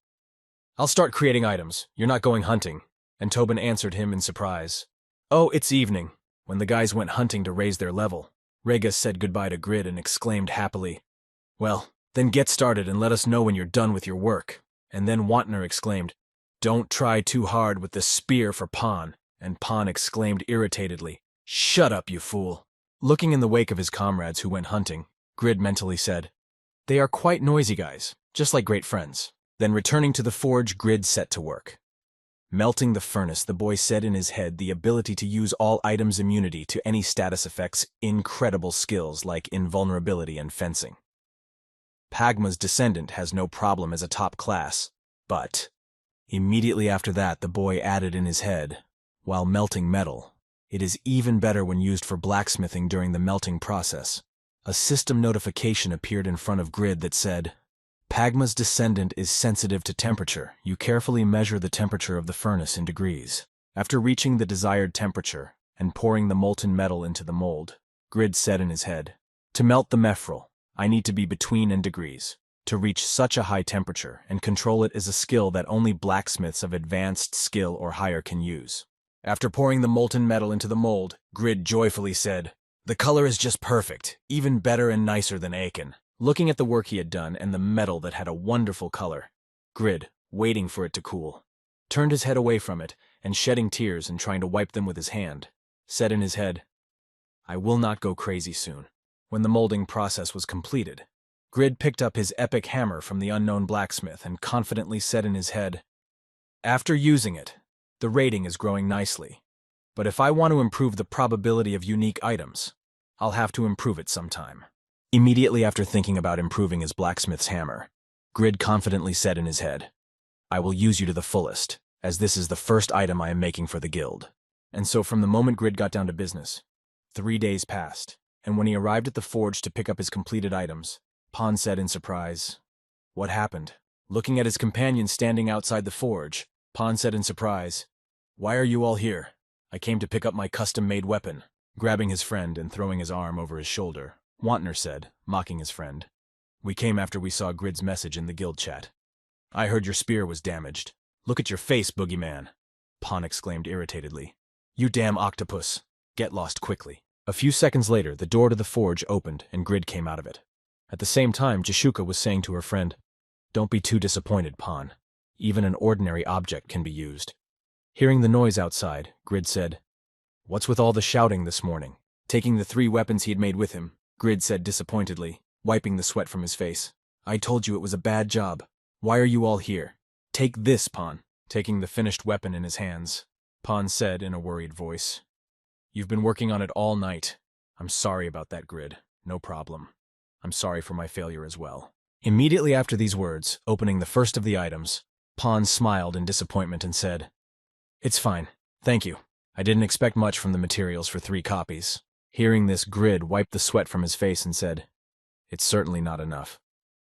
I'll start creating items. You're not going hunting. And Tobin answered him in surprise. Oh, it's evening. When the guys went hunting to raise their level, Regis said goodbye to Grid and exclaimed happily, well, then get started and let us know when you're done with your work. And then Wantner exclaimed, don't try too hard with the spear for Pon. And Pon exclaimed irritatedly, shut up, you fool. Looking in the wake of his comrades who went hunting, Grid mentally said, they are quite noisy guys, just like great friends. Then returning to the forge, Grid set to work. Melting the furnace, the boy said in his head the ability to use all items' immunity to any status effects, incredible skills like invulnerability and fencing. Pagma's descendant has no problem as a top class, but Immediately after that, the boy added in his head, while melting metal, it is even better when used for blacksmithing during the melting process. A system notification appeared in front of Grid that said, Pagma's descendant is sensitive to temperature. You carefully measure the temperature of the furnace in degrees. After reaching the desired temperature and pouring the molten metal into the mold, Grid said in his head, to melt the mephril, I need to be between n degrees. To reach such a high temperature and control it is a skill that only blacksmiths of advanced skill or higher can use. After pouring the molten metal into the mold, Grid joyfully said, the color is just perfect, even better and nicer than Aiken. Looking at the work he had done and the metal that had a wonderful color, Grid, waiting for it to cool, turned his head away from it and shedding tears and trying to wipe them with his hand, said in his head, I will not go crazy soon. When the molding process was completed, Grid picked up his epic hammer from the unknown blacksmith and confidently said in his head, after using it, the rating is growing nicely. But if I want to improve the probability of unique items, I'll have to improve it sometime. Immediately after thinking about improving his blacksmith's hammer, Grid confidently said in his head, I will use you to the fullest, as this is the first item I am making for the guild. And so from the moment Grid got down to business, 3 days passed, and when he arrived at the forge to pick up his completed items, Pan said in surprise, what happened? Looking at his companion standing outside the forge, Pan said in surprise, why are you all here? I came to pick up my custom-made weapon. Grabbing his friend and throwing his arm over his shoulder, Wantner said, mocking his friend, we came after we saw Grid's message in the guild chat. I heard your spear was damaged. Look at your face, boogeyman, Pan exclaimed irritatedly. You damn octopus. Get lost quickly. A few seconds later, the door to the forge opened and Grid came out of it. At the same time, Jishuka was saying to her friend, don't be too disappointed, Pan. Even an ordinary object can be used. Hearing the noise outside, Grid said, what's with all the shouting this morning? Taking the 3 weapons he had made with him, Grid said disappointedly, wiping the sweat from his face. I told you it was a bad job. Why are you all here? Take this, Pan. Taking the finished weapon in his hands, Pan said in a worried voice, you've been working on it all night. I'm sorry about that, Grid. No problem. I'm sorry for my failure as well. Immediately after these words, opening the first of the items, Pan smiled in disappointment and said, it's fine. Thank you. I didn't expect much from the materials for 3 copies. Hearing this, Grid wiped the sweat from his face and said, it's certainly not enough.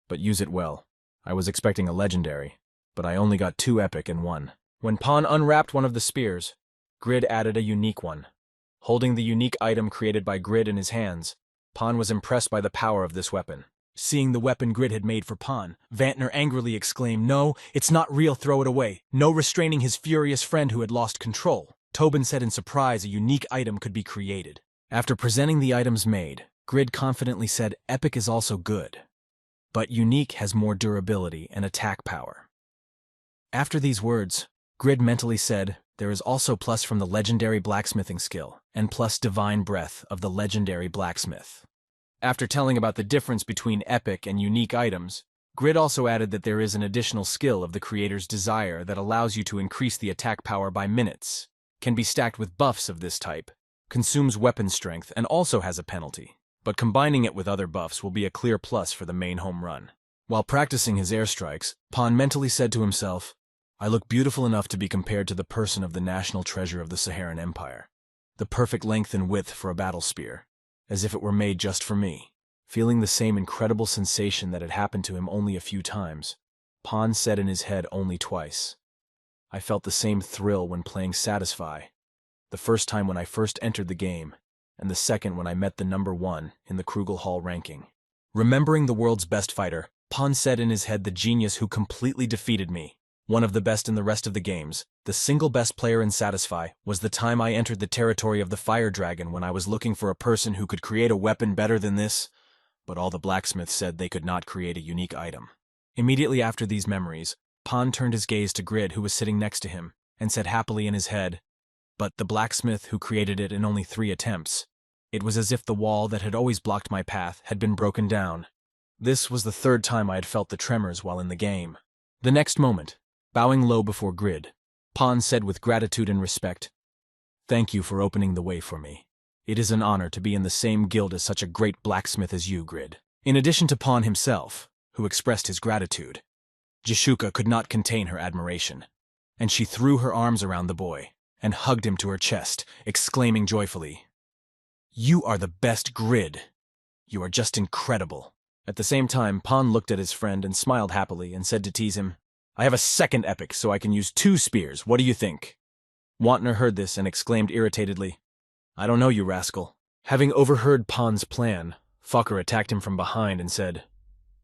But use it well. I was expecting a legendary, but I only got 2 epic and 1. When Pan unwrapped one of the spears, Grid added a unique one. Holding the unique item created by Grid in his hands, Pan was impressed by the power of this weapon. Seeing the weapon Grid had made for Pan, Vantner angrily exclaimed, no, it's not real, throw it away. No restraining his furious friend who had lost control. Tobin said in surprise a unique item could be created. After presenting the items made, Grid confidently said epic is also good, but unique has more durability and attack power. After these words, Grid mentally said, there is also plus from the legendary blacksmithing skill, and plus divine breath of the legendary blacksmith. After telling about the difference between epic and unique items, Grid also added that there is an additional skill of the creator's desire that allows you to increase the attack power by minutes, can be stacked with buffs of this type, consumes weapon strength, and also has a penalty, but combining it with other buffs will be a clear plus for the main home run. While practicing his airstrikes, Pan mentally said to himself, I look beautiful enough to be compared to the person of the national treasure of the Saharan Empire. The perfect length and width for a battle spear, as if it were made just for me. Feeling the same incredible sensation that had happened to him only a few times, Pan said in his head only twice. I felt the same thrill when playing Satisfy, the first time when I first entered the game, and the second when I met the number 1 in the Krugel Hall ranking. Remembering the world's best fighter, Pan said in his head the genius who completely defeated me, one of the best in the rest of the games, the single best player in Satisfy, was the time I entered the territory of the Fire Dragon when I was looking for a person who could create a weapon better than this, but all the blacksmiths said they could not create a unique item. Immediately after these memories, Pan turned his gaze to Grid, who was sitting next to him, and said happily in his head, but the blacksmith who created it in only 3 attempts. It was as if the wall that had always blocked my path had been broken down. This was the 3rd time I had felt the tremors while in the game. The next moment, bowing low before Grid, Pan said with gratitude and respect, thank you for opening the way for me. It is an honor to be in the same guild as such a great blacksmith as you, Grid. In addition to Pan himself, who expressed his gratitude, Jishuka could not contain her admiration. and she threw her arms around the boy and hugged him to her chest, exclaiming joyfully, "You are the best Grid. You are just incredible." At the same time, Pan looked at his friend and smiled happily and said to tease him, "I have a second epic, so I can use 2 spears. What do you think?" Wantner heard this and exclaimed irritatedly, "I don't know, you rascal." Having overheard Pan's plan, Fokker attacked him from behind and said,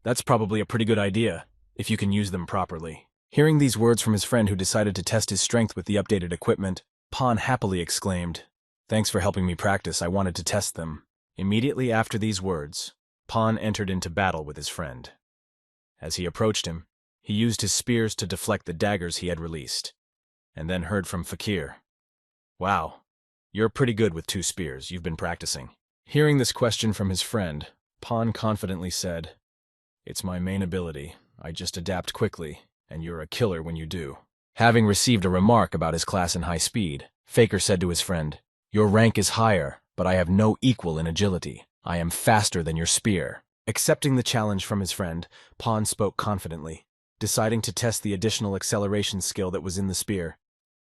"That's probably a pretty good idea, if you can use them properly." Hearing these words from his friend who decided to test his strength with the updated equipment, Pan happily exclaimed, "Thanks for helping me practice. I wanted to test them." Immediately after these words, Pan entered into battle with his friend. As he approached him, he used his spears to deflect the daggers he had released, and then heard from Fakir, "Wow, you're pretty good with 2 spears. You've been practicing." Hearing this question from his friend, Pan confidently said, "It's my main ability. I just adapt quickly, and you're a killer when you do." Having received a remark about his class in high speed, Faker said to his friend, "Your rank is higher, but I have no equal in agility. I am faster than your spear." Accepting the challenge from his friend, Pan spoke confidently, deciding to test the additional acceleration skill that was in the spear.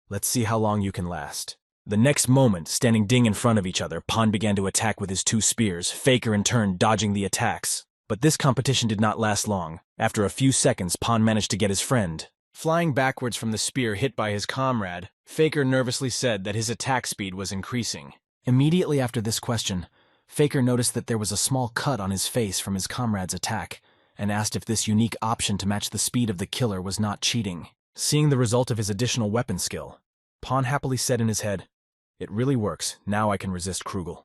"Let's see how long you can last." The next moment, standing ding in front of each other, Pan began to attack with his 2 spears, Faker in turn dodging the attacks. But this competition did not last long. After a few seconds, Pan managed to get his friend. Flying backwards from the spear hit by his comrade, Faker nervously said that his attack speed was increasing. Immediately after this question, Faker noticed that there was a small cut on his face from his comrade's attack, and asked if this unique option to match the speed of the killer was not cheating. Seeing the result of his additional weapon skill, Pan happily said in his head, "It really works. Now I can resist Krugel."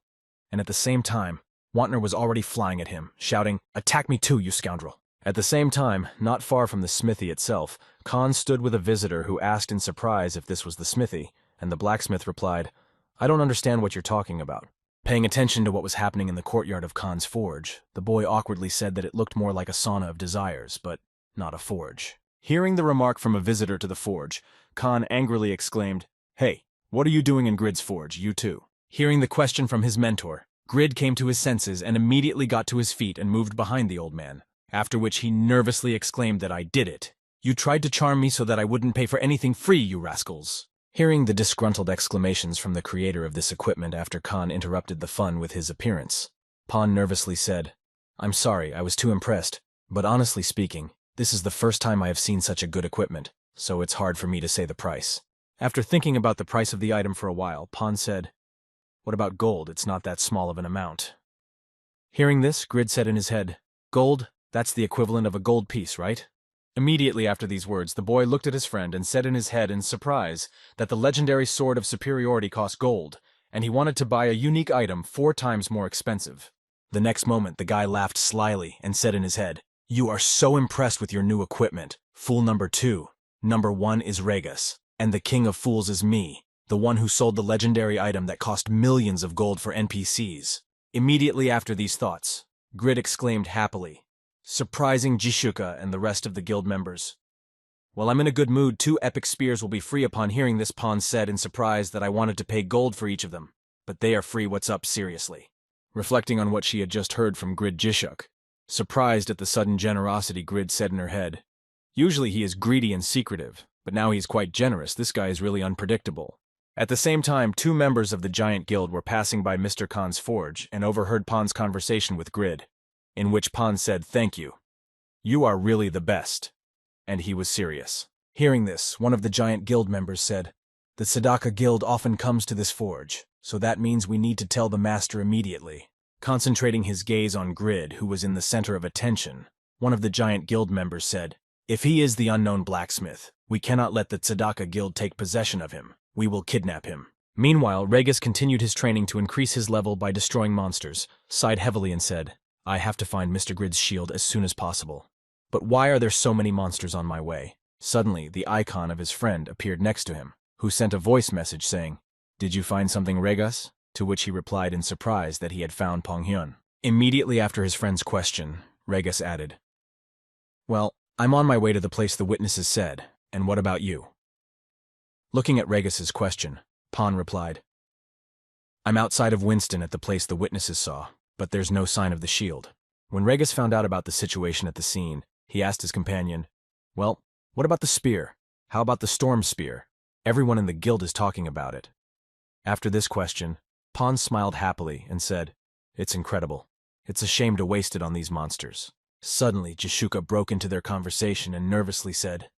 And at the same time, Wantner was already flying at him, shouting, "Attack me too, you scoundrel." At the same time, not far from the smithy itself, Khan stood with a visitor who asked in surprise if this was the smithy, and the blacksmith replied, "I don't understand what you're talking about." Paying attention to what was happening in the courtyard of Khan's forge, the boy awkwardly said that it looked more like a sauna of desires, but not a forge. Hearing the remark from a visitor to the forge, Khan angrily exclaimed, "Hey, what are you doing in Grid's forge, you two?" Hearing the question from his mentor, Grid came to his senses and immediately got to his feet and moved behind the old man, after which he nervously exclaimed that I did it. "You tried to charm me so that I wouldn't pay for anything free, you rascals." Hearing the disgruntled exclamations from the creator of this equipment after Khan interrupted the fun with his appearance, Pan nervously said, "I'm sorry, I was too impressed, but honestly speaking, this is the first time I have seen such a good equipment, so it's hard for me to say the price." After thinking about the price of the item for a while, Pan said, "What about gold? It's not that small of an amount." Hearing this, Grid said in his head, "Gold? That's the equivalent of a gold piece, right?" Immediately after these words, the boy looked at his friend and said in his head in surprise that the legendary sword of superiority cost gold, and he wanted to buy a unique item 4 times more expensive. The next moment, the guy laughed slyly and said in his head, "You are so impressed with your new equipment. Fool number 2. Number 1 is Regas, and the king of fools is me, the one who sold the legendary item that cost millions of gold for NPCs." Immediately after these thoughts, Grid exclaimed happily, surprising Jishuka and the rest of the guild members. "Well, I'm in a good mood. 2 epic spears will be free." Upon hearing this, Pan said in surprise that I wanted to pay gold for each of them, but they are free. What's up, seriously? Reflecting on what she had just heard from Grid Jishuk, surprised at the sudden generosity, Grid said in her head, "Usually he is greedy and secretive, but now he's quite generous. This guy is really unpredictable." At the same time, 2 members of the giant guild were passing by Mr. Khan's forge and overheard Pan's conversation with Grid, in which Pan said, "Thank you. You are really the best." And he was serious. Hearing this, one of the giant guild members said, "The Sadaka guild often comes to this forge, so that means we need to tell the master immediately." Concentrating his gaze on Grid, who was in the center of attention, one of the giant guild members said, "If he is the unknown blacksmith, we cannot let the Sadaka guild take possession of him. We will kidnap him." Meanwhile, Regas continued his training to increase his level by destroying monsters, sighed heavily and said, "I have to find Mr. Grid's shield as soon as possible. But why are there so many monsters on my way?" Suddenly, the icon of his friend appeared next to him, who sent a voice message saying, "Did you find something, Regas?" To which he replied in surprise that he had found Ponghyun. Immediately after his friend's question, Regas added, "Well, I'm on my way to the place the witnesses said, and what about you?" Looking at Regas's question, Pan replied, "I'm outside of Winston at the place the witnesses saw, but there's no sign of the shield." When Regas found out about the situation at the scene, he asked his companion, "Well, what about the spear? How about the storm spear? Everyone in the guild is talking about it. After this question, Pon smiled happily and said, "It's incredible. It's a shame to waste it on these monsters." Suddenly, Jishuka broke into their conversation and nervously said,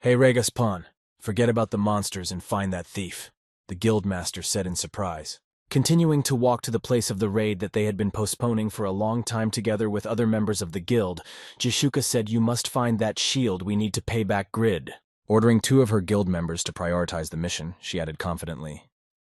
"Hey Regas Pon, forget about the monsters and find that thief," the guildmaster said in surprise. Continuing to walk to the place of the raid that they had been postponing for a long time together with other members of the guild, Jishuka said, "You must find that shield. We need to pay back Grid." Ordering 2 of her guild members to prioritize the mission, she added confidently,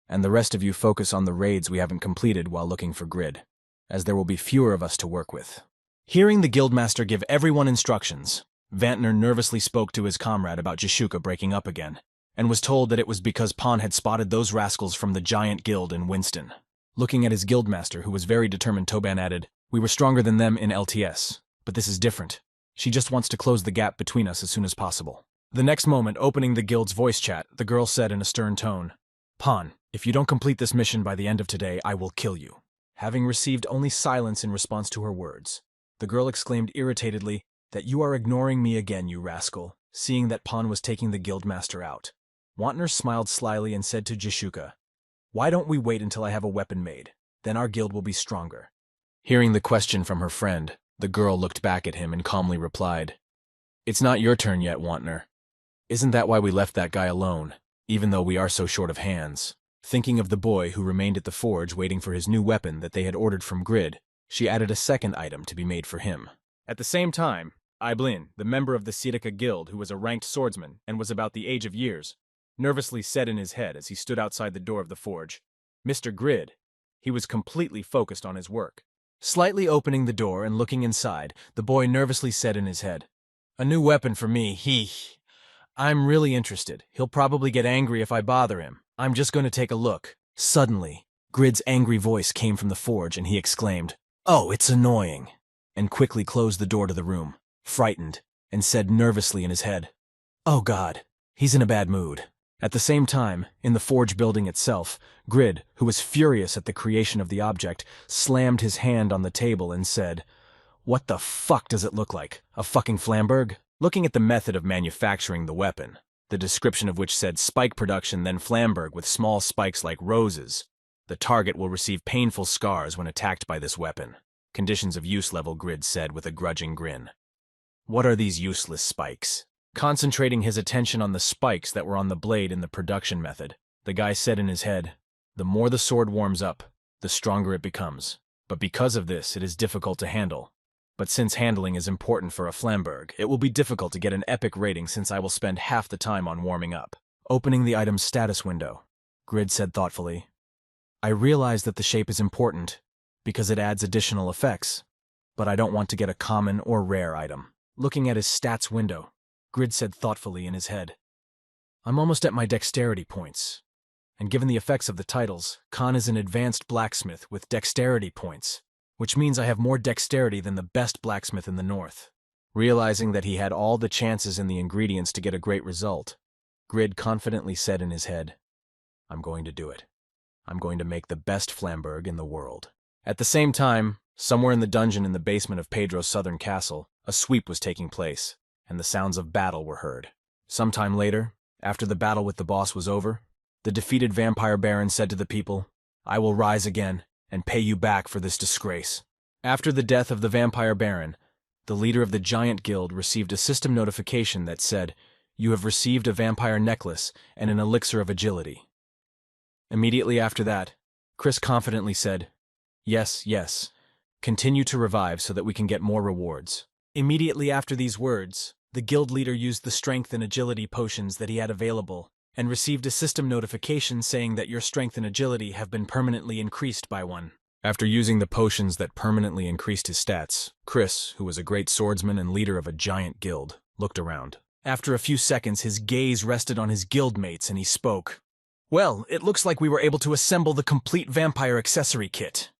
"And the rest of you focus on the raids we haven't completed while looking for Grid, as there will be fewer of us to work with." Hearing the guildmaster give everyone instructions, Vantner nervously spoke to his comrade about Jishuka breaking up again, and was told that it was because Pon had spotted those rascals from the Giant Guild in Winston. Looking at his guildmaster, who was very determined, Toban added, "We were stronger than them in LTS, but this is different. She just wants to close the gap between us as soon as possible." The next moment, opening the guild's voice chat, the girl said in a stern tone, "Pon, if you don't complete this mission by the end of today, I will kill you." Having received only silence in response to her words, the girl exclaimed irritatedly, "That you are ignoring me again, you rascal," seeing that Pon was taking the guildmaster out. Wantner smiled slyly and said to Jishuka, "Why don't we wait until I have a weapon made? Then our guild will be stronger." Hearing the question from her friend, the girl looked back at him and calmly replied, "It's not your turn yet, Wantner. Isn't that why we left that guy alone, even though we are so short of hands?" Thinking of the boy who remained at the forge waiting for his new weapon that they had ordered from Grid, she added a second item to be made for him. At the same time, Iblin, the member of the Siddika Guild who was a ranked swordsman and was about the age of years, nervously said in his head as he stood outside the door of the forge, "Mr. Grid." He was completely focused on his work. Slightly opening the door and looking inside, the boy nervously said in his head, "A new weapon for me, I'm really interested. He'll probably get angry if I bother him. I'm just going to take a look." Suddenly, Grid's angry voice came from the forge and he exclaimed, "Oh, it's annoying," and quickly closed the door to the room, frightened, and said nervously in his head, "Oh God, he's in a bad mood." At the same time, in the forge building itself, Grid, who was furious at the creation of the object, slammed his hand on the table and said, "What the fuck does it look like? A fucking Flamberg?" Looking at the method of manufacturing the weapon, the description of which said spike production then Flamberg with small spikes like roses, the target will receive painful scars when attacked by this weapon. Conditions of use level, Grid said with a grudging grin. "What are these useless spikes?" Concentrating his attention on the spikes that were on the blade in the production method, the guy said in his head, "The more the sword warms up, the stronger it becomes. But because of this, it is difficult to handle. But since handling is important for a Flamberg, it will be difficult to get an epic rating since I will spend half the time on warming up." Opening the item's status window, Grid said thoughtfully, "I realize that the shape is important because it adds additional effects, but I don't want to get a common or rare item." Looking at his stats window, Grid said thoughtfully in his head, "I'm almost at my dexterity points, and given the effects of the titles, Khan is an advanced blacksmith with dexterity points, which means I have more dexterity than the best blacksmith in the north." Realizing that he had all the chances and the ingredients to get a great result, Grid confidently said in his head, "I'm going to do it. I'm going to make the best Flamberg in the world." At the same time, somewhere in the dungeon in the basement of Pedro's southern castle, a sweep was taking place, and the sounds of battle were heard. Sometime later, after the battle with the boss was over, the defeated vampire baron said to the people, "I will rise again and pay you back for this disgrace." After the death of the vampire baron, the leader of the Giant Guild received a system notification that said, "You have received a vampire necklace and an elixir of agility." Immediately after that, Chris confidently said, "Yes, yes. Continue to revive so that we can get more rewards." Immediately after these words, the guild leader used the strength and agility potions that he had available and received a system notification saying that your strength and agility have been permanently increased by 1. After using the potions that permanently increased his stats, Chris, who was a great swordsman and leader of a giant guild, looked around. After a few seconds, his gaze rested on his guildmates and he spoke. "Well, it looks like we were able to assemble the complete vampire accessory kit."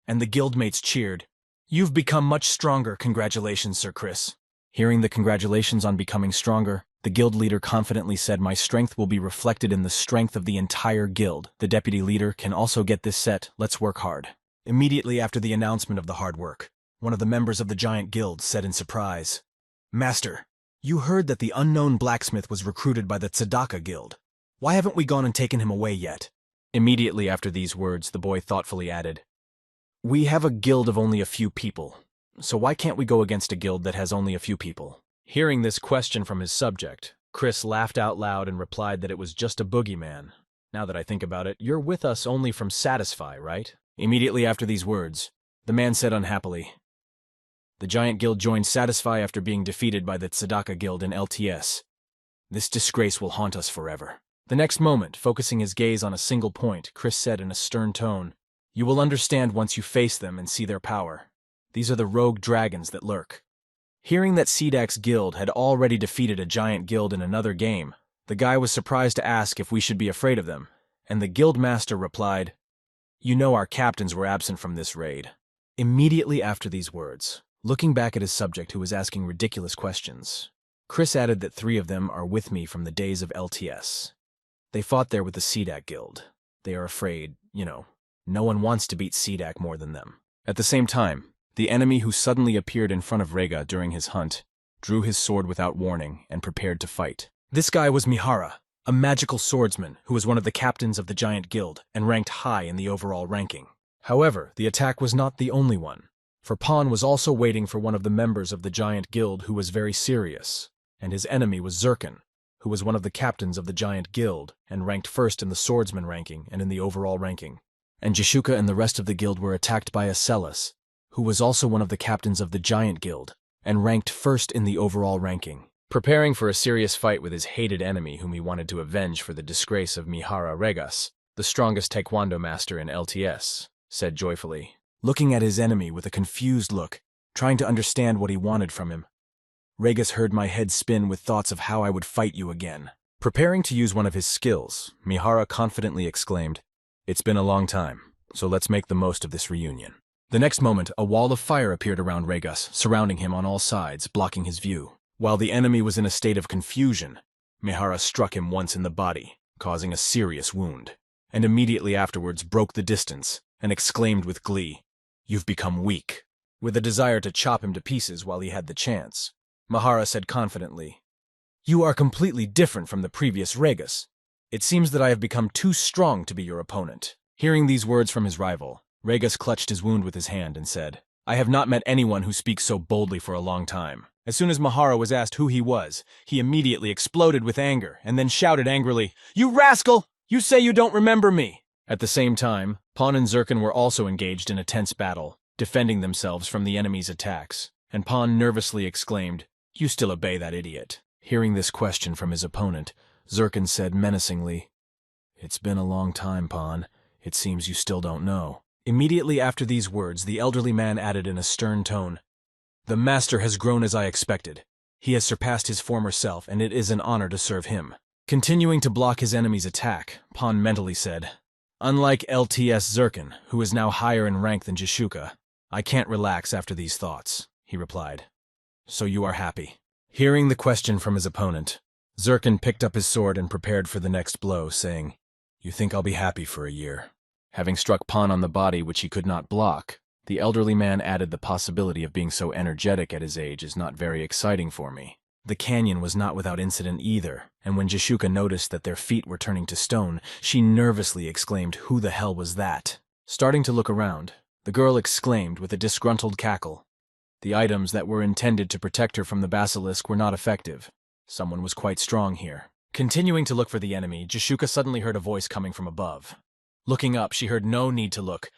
And the guildmates cheered. "You've become much stronger, congratulations, Sir Chris." Hearing the congratulations on becoming stronger, the guild leader confidently said, "My strength will be reflected in the strength of the entire guild. The deputy leader can also get this set. Let's work hard." Immediately after the announcement of the hard work, one of the members of the Giant Guild said in surprise, "Master, You heard that the unknown blacksmith was recruited by the Tzedakah Guild. Why haven't we gone and taken him away yet? Immediately after these words, the boy thoughtfully added, We have a guild of only a few people, so why can't we go against a guild that has only a few people? Hearing this question from his subject, Chris laughed out loud and replied that it was just a boogeyman. Now that I think about it, you're with us only from Satisfy, right? Immediately after these words, the man said unhappily, The Giant Guild joined Satisfy after being defeated by the Tzedakah Guild in LTS. This disgrace will haunt us forever. The next moment, focusing his gaze on a single point, Chris said in a stern tone, You will understand once you face them and see their power. These are the rogue dragons that lurk. Hearing that Sedak's guild had already defeated a giant guild in another game, the guy was surprised to ask if we should be afraid of them, and the guild master replied, You know our captains were absent from this raid. Immediately after these words, looking back at his subject who was asking ridiculous questions, Chris added that 3 of them are with me from the days of LTS. They fought there with the Sedak Guild. They are afraid, no one wants to beat Sedak more than them. At the same time, the enemy who suddenly appeared in front of Rega during his hunt drew his sword without warning and prepared to fight. This guy was Mihara, a magical swordsman who was one of the captains of the Giant Guild and ranked high in the overall ranking. However, the attack was not the only one, for Pawn was also waiting for one of the members of the Giant Guild who was very serious, and his enemy was Zirkin, who was one of the captains of the Giant Guild and ranked first in the swordsman ranking and in the overall ranking. And Jishuka and the rest of the guild were attacked by Acellus, who was also one of the captains of the Giant Guild and ranked first in the overall ranking. Preparing for a serious fight with his hated enemy whom he wanted to avenge for the disgrace of Mihara Regas, the strongest taekwondo master in LTS, said joyfully, looking at his enemy with a confused look, trying to understand what he wanted from him. Regas heard my head spin with thoughts of how I would fight you again. Preparing to use one of his skills, Mihara confidently exclaimed, It's been a long time, so let's make the most of this reunion. The next moment, a wall of fire appeared around Regas, surrounding him on all sides, blocking his view. While the enemy was in a state of confusion, Mihara struck him once in the body, causing a serious wound, and immediately afterwards broke the distance and exclaimed with glee, You've become weak. With a desire to chop him to pieces while he had the chance, Mihara said confidently, You are completely different from the previous Regas. It seems that I have become too strong to be your opponent. Hearing these words from his rival, Regas clutched his wound with his hand and said, I have not met anyone who speaks so boldly for a long time. As soon as Mihara was asked who he was, he immediately exploded with anger and then shouted angrily, You rascal! You say you don't remember me! At the same time, Pawn and Zirkin were also engaged in a tense battle, defending themselves from the enemy's attacks, and Pawn nervously exclaimed, You still obey that idiot. Hearing this question from his opponent, Zirkin said menacingly, It's been a long time, Pawn. It seems you still don't know. Immediately after these words, the elderly man added in a stern tone, The master has grown as I expected. He has surpassed his former self, and it is an honor to serve him. Continuing to block his enemy's attack, Pawn mentally said, Unlike LTS Zirkin, who is now higher in rank than Jishuka, I can't relax after these thoughts, he replied. So you are happy. Hearing the question from his opponent, Zirkin picked up his sword and prepared for the next blow, saying, You think I'll be happy for a year? Having struck Pawn on the body which he could not block, the elderly man added the possibility of being so energetic at his age is not very exciting for me. The canyon was not without incident either, and when Jishuka noticed that their feet were turning to stone, she nervously exclaimed, Who the hell was that? Starting to look around, the girl exclaimed with a disgruntled cackle. The items that were intended to protect her from the basilisk were not effective. Someone was quite strong here. Continuing to look for the enemy, Jishuka suddenly heard a voice coming from above. Looking up, she heard no need to look.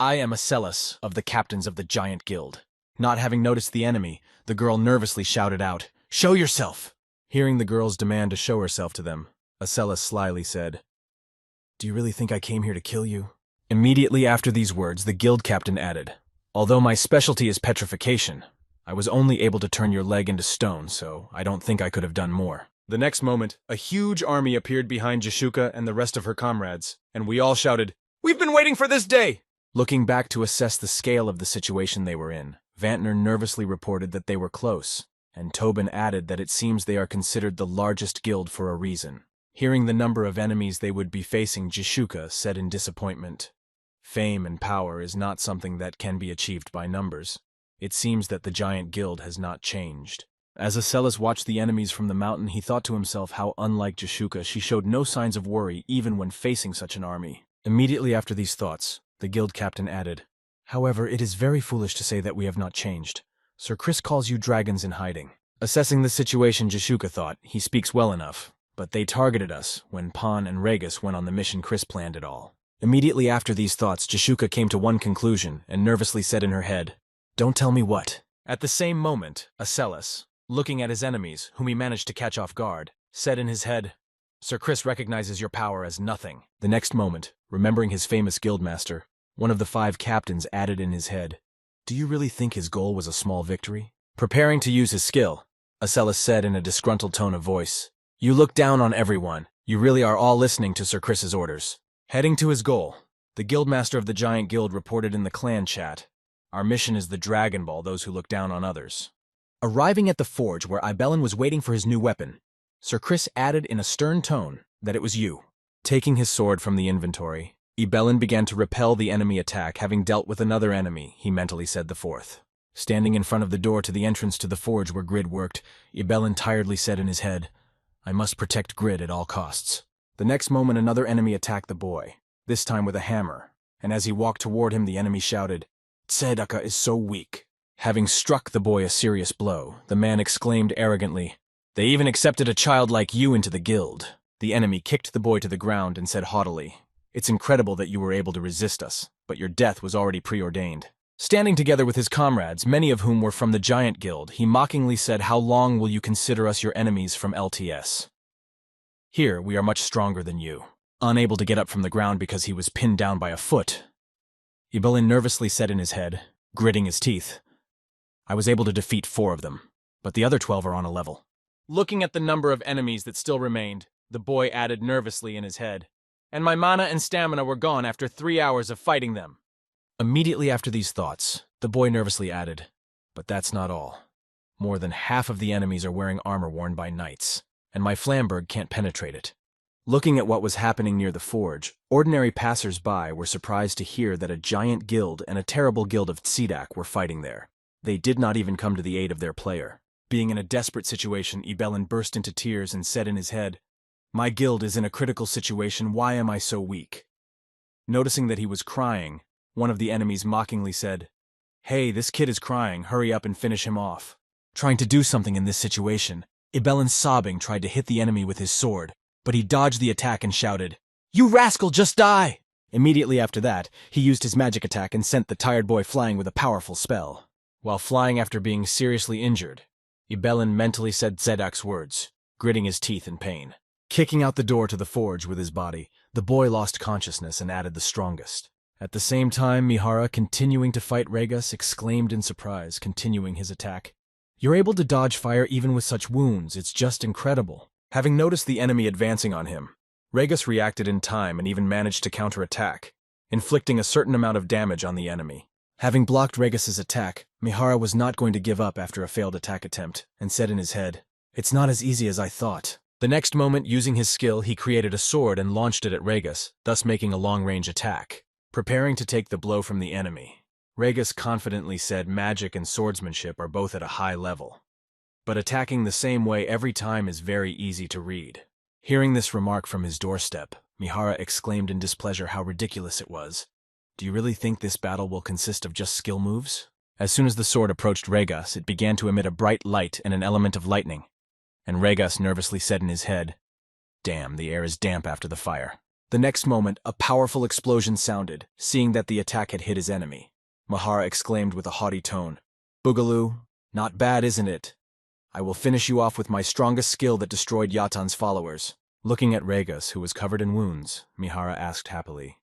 I am Acellus of the captains of the Giant Guild. Not having noticed the enemy, the girl nervously shouted out, Show yourself! Hearing the girl's demand to show herself to them, Acellus slyly said, Do you really think I came here to kill you? Immediately after these words, the guild captain added, Although my specialty is petrification, I was only able to turn your leg into stone, so I don't think I could have done more. The next moment, a huge army appeared behind Jishuka and the rest of her comrades, and we all shouted, We've been waiting for this day! Looking back to assess the scale of the situation they were in, Vantner nervously reported that they were close, and Tobin added that it seems they are considered the largest guild for a reason. Hearing the number of enemies they would be facing, Jishuka said in disappointment, Fame and power is not something that can be achieved by numbers. It seems that the Giant Guild has not changed. As Acellus watched the enemies from the mountain, he thought to himself how unlike Jashuka, she showed no signs of worry even when facing such an army. Immediately after these thoughts, the guild captain added, "However, it is very foolish to say that we have not changed. Sir Chris calls you dragons in hiding." Assessing the situation, Jashuka thought, he speaks well enough, but they targeted us when Pan and Regus went on the mission Chris planned it all. Immediately after these thoughts, Jashuka came to one conclusion and nervously said in her head, "Don't tell me what." At the same moment, Acellus, looking at his enemies, whom he managed to catch off guard, said in his head, "Sir Chris recognizes your power as nothing." The next moment, remembering his famous guildmaster, one of the 5 captains added in his head, "Do you really think his goal was a small victory?" Preparing to use his skill, Acellus said in a disgruntled tone of voice, "You look down on everyone. You really are all listening to Sir Chris's orders." Heading to his goal, the guildmaster of the giant guild reported in the clan chat, "Our mission is the Dragon Ball those who look down on others." Arriving at the forge where Ibelin was waiting for his new weapon, Sir Chris added in a stern tone that it was you. Taking his sword from the inventory, Ibelin began to repel the enemy attack, having dealt with another enemy, he mentally said the 4th. Standing in front of the door to the entrance to the forge where Grid worked, Ibelin tiredly said in his head, "I must protect Grid at all costs." The next moment another enemy attacked the boy, this time with a hammer, and as he walked toward him the enemy shouted, "Tzedaka is so weak." Having struck the boy a serious blow, the man exclaimed arrogantly, "They even accepted a child like you into the guild." The enemy kicked the boy to the ground and said haughtily, "It's incredible that you were able to resist us, but your death was already preordained." Standing together with his comrades, many of whom were from the Giant Guild, he mockingly said, "How long will you consider us your enemies from LTS? Here, we are much stronger than you." Unable to get up from the ground because he was pinned down by a foot, Ibelin nervously said in his head, gritting his teeth, "I was able to defeat 4 of them, but the other 12 are on a level." Looking at the number of enemies that still remained, the boy added nervously in his head, "And my mana and stamina were gone after 3 hours of fighting them." Immediately after these thoughts, the boy nervously added, "But that's not all. More than half of the enemies are wearing armor worn by knights, and my Flamberg can't penetrate it." Looking at what was happening near the forge, ordinary passers-by were surprised to hear that a giant guild and a terrible guild of Tsidak were fighting there. They did not even come to the aid of their player. Being in a desperate situation, Ibelin burst into tears and said in his head, "My guild is in a critical situation, why am I so weak?" Noticing that he was crying, one of the enemies mockingly said, "Hey, this kid is crying, hurry up and finish him off." Trying to do something in this situation, Ibelin sobbing tried to hit the enemy with his sword, but he dodged the attack and shouted, "You rascal, just die!" Immediately after that, he used his magic attack and sent the tired boy flying with a powerful spell. While flying after being seriously injured, Ibelin mentally said Zedak's words, gritting his teeth in pain. Kicking out the door to the forge with his body, the boy lost consciousness and added the strongest. At the same time, Mihara, continuing to fight Regus, exclaimed in surprise, continuing his attack, "You're able to dodge fire even with such wounds, it's just incredible." Having noticed the enemy advancing on him, Regus reacted in time and even managed to counterattack, inflicting a certain amount of damage on the enemy. Having blocked Regus's attack, Mihara was not going to give up after a failed attack attempt, and said in his head, "It's not as easy as I thought." The next moment, using his skill, he created a sword and launched it at Regus, thus making a long-range attack. Preparing to take the blow from the enemy, Regus confidently said magic and swordsmanship are both at a high level. But attacking the same way every time is very easy to read. Hearing this remark from his doorstep, Mihara exclaimed in displeasure how ridiculous it was. "Do you really think this battle will consist of just skill moves?" As soon as the sword approached Regus, it began to emit a bright light and an element of lightning, and Regus nervously said in his head, "Damn, the air is damp after the fire." The next moment, a powerful explosion sounded, seeing that the attack had hit his enemy. Mihara exclaimed with a haughty tone, "Boogaloo, not bad, isn't it? I will finish you off with my strongest skill that destroyed Yatan's followers." Looking at Regus, who was covered in wounds, Mihara asked happily,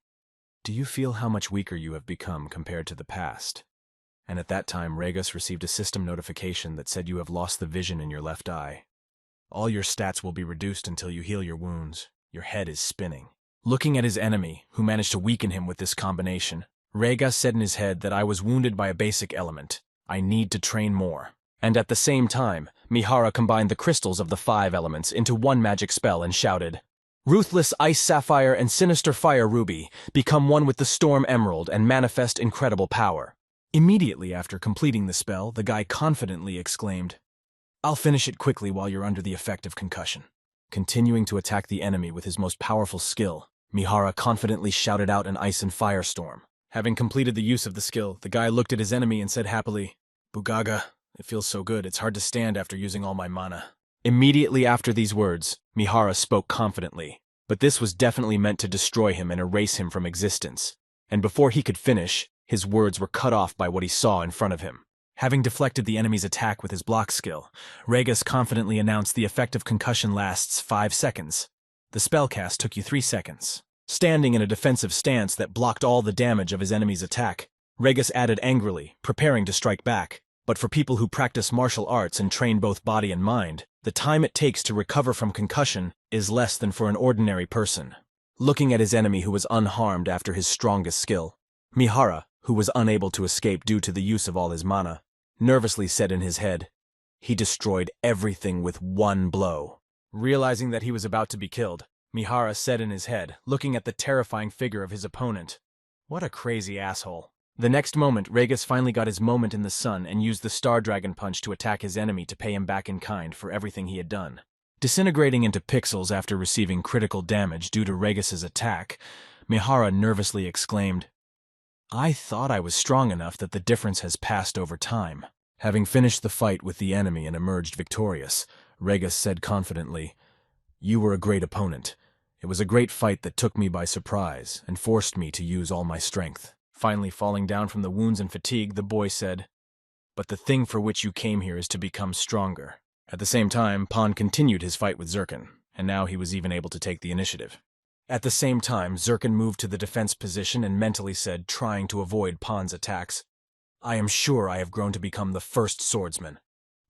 "Do you feel how much weaker you have become compared to the past?" And at that time, Regus received a system notification that said you have lost the vision in your left eye. All your stats will be reduced until you heal your wounds. Your head is spinning. Looking at his enemy, who managed to weaken him with this combination, Regus said in his head that I was wounded by a basic element. I need to train more. And at the same time, Mihara combined the crystals of the 5 elements into one magic spell and shouted, "Ruthless Ice Sapphire and Sinister Fire Ruby, become one with the Storm Emerald and manifest incredible power." Immediately after completing the spell, the guy confidently exclaimed, I'll finish it quickly while you're under the effect of concussion. Continuing to attack the enemy with his most powerful skill, Mihara confidently shouted out an ice and firestorm. Having completed the use of the skill, the guy looked at his enemy and said happily, "Bugaga, it feels so good, it's hard to stand after using all my mana." Immediately after these words, Mihara spoke confidently, but this was definitely meant to destroy him and erase him from existence. And before he could finish, his words were cut off by what he saw in front of him. Having deflected the enemy's attack with his block skill, Regus confidently announced the effect of concussion lasts 5 seconds. The spellcast took you 3 seconds. Standing in a defensive stance that blocked all the damage of his enemy's attack, Regus added angrily, preparing to strike back. But for people who practice martial arts and train both body and mind, the time it takes to recover from concussion is less than for an ordinary person. Looking at his enemy who was unharmed after his strongest skill, Mihara, who was unable to escape due to the use of all his mana, nervously said in his head, "He destroyed everything with one blow." Realizing that he was about to be killed, Mihara said in his head, looking at the terrifying figure of his opponent, "What a crazy asshole." The next moment, Regus finally got his moment in the sun and used the Star Dragon Punch to attack his enemy to pay him back in kind for everything he had done. Disintegrating into pixels after receiving critical damage due to Regus's attack, Mihara nervously exclaimed, "I thought I was strong enough that the difference has passed over time." Having finished the fight with the enemy and emerged victorious, Regus said confidently, "You were a great opponent. It was a great fight that took me by surprise and forced me to use all my strength." Finally falling down from the wounds and fatigue, the boy said, "But the thing for which you came here is to become stronger." At the same time, Pan continued his fight with Zirkin, and now he was even able to take the initiative. At the same time, Zirkin moved to the defense position and mentally said, trying to avoid Pan's attacks, "I am sure I have grown to become the first swordsman.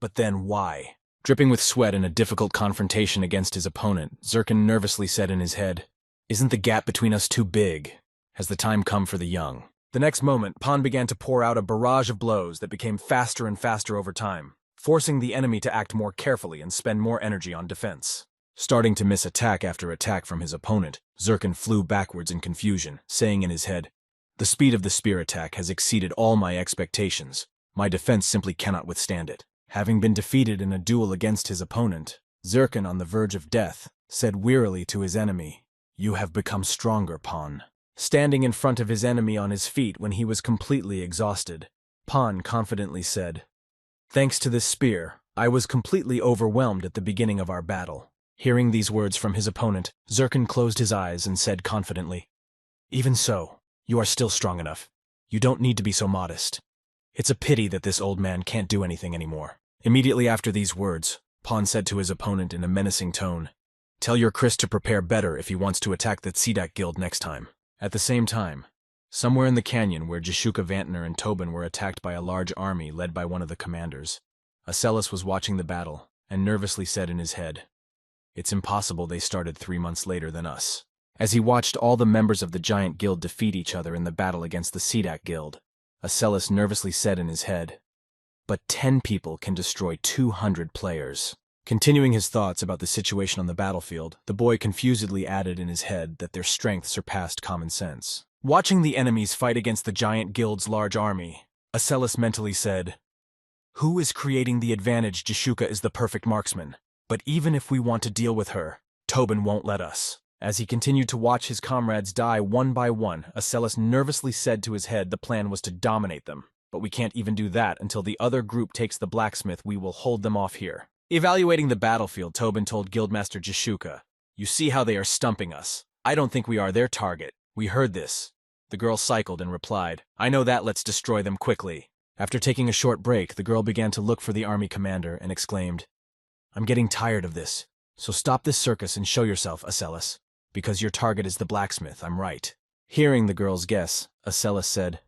But then why?" Dripping with sweat in a difficult confrontation against his opponent, Zirkin nervously said in his head, "Isn't the gap between us too big? Has the time come for the young?" The next moment, Pan began to pour out a barrage of blows that became faster and faster over time, forcing the enemy to act more carefully and spend more energy on defense. Starting to miss attack after attack from his opponent, Zirkin flew backwards in confusion, saying in his head, "The speed of the spear attack has exceeded all my expectations. My defense simply cannot withstand it." Having been defeated in a duel against his opponent, Zirkin, on the verge of death, said wearily to his enemy, "You have become stronger, Pan." Standing in front of his enemy on his feet when he was completely exhausted, Pan confidently said, "Thanks to this spear, I was completely overwhelmed at the beginning of our battle." Hearing these words from his opponent, Zirkin closed his eyes and said confidently, "Even so, you are still strong enough. You don't need to be so modest. It's a pity that this old man can't do anything anymore." Immediately after these words, Pan said to his opponent in a menacing tone, "Tell your Chris to prepare better if he wants to attack the Tsidak Guild next time." At the same time, somewhere in the canyon where Jashuka Vantner and Tobin were attacked by a large army led by one of the commanders, Acellus was watching the battle and nervously said in his head, "It's impossible they started 3 months later than us." As he watched all the members of the giant guild defeat each other in the battle against the Tsidak Guild, Acellus nervously said in his head, "But 10 people can destroy 200 players." Continuing his thoughts about the situation on the battlefield, the boy confusedly added in his head that their strength surpassed common sense. Watching the enemies fight against the giant guild's large army, Acellus mentally said, "Who is creating the advantage? Jashuka is the perfect marksman, but even if we want to deal with her, Tobin won't let us." As he continued to watch his comrades die one by one, Acellus nervously said to his head the plan was to dominate them. "But we can't even do that until the other group takes the blacksmith. We will hold them off here." Evaluating the battlefield, Tobin told Guildmaster Jashuka, "You see how they are stumping us. I don't think we are their target. We heard this." The girl cycled and replied, "I know that, let's destroy them quickly." After taking a short break, the girl began to look for the army commander and exclaimed, "I'm getting tired of this. So stop this circus and show yourself, Acellus. Because your target is the blacksmith, I'm right." Hearing the girl's guess, Acellus said,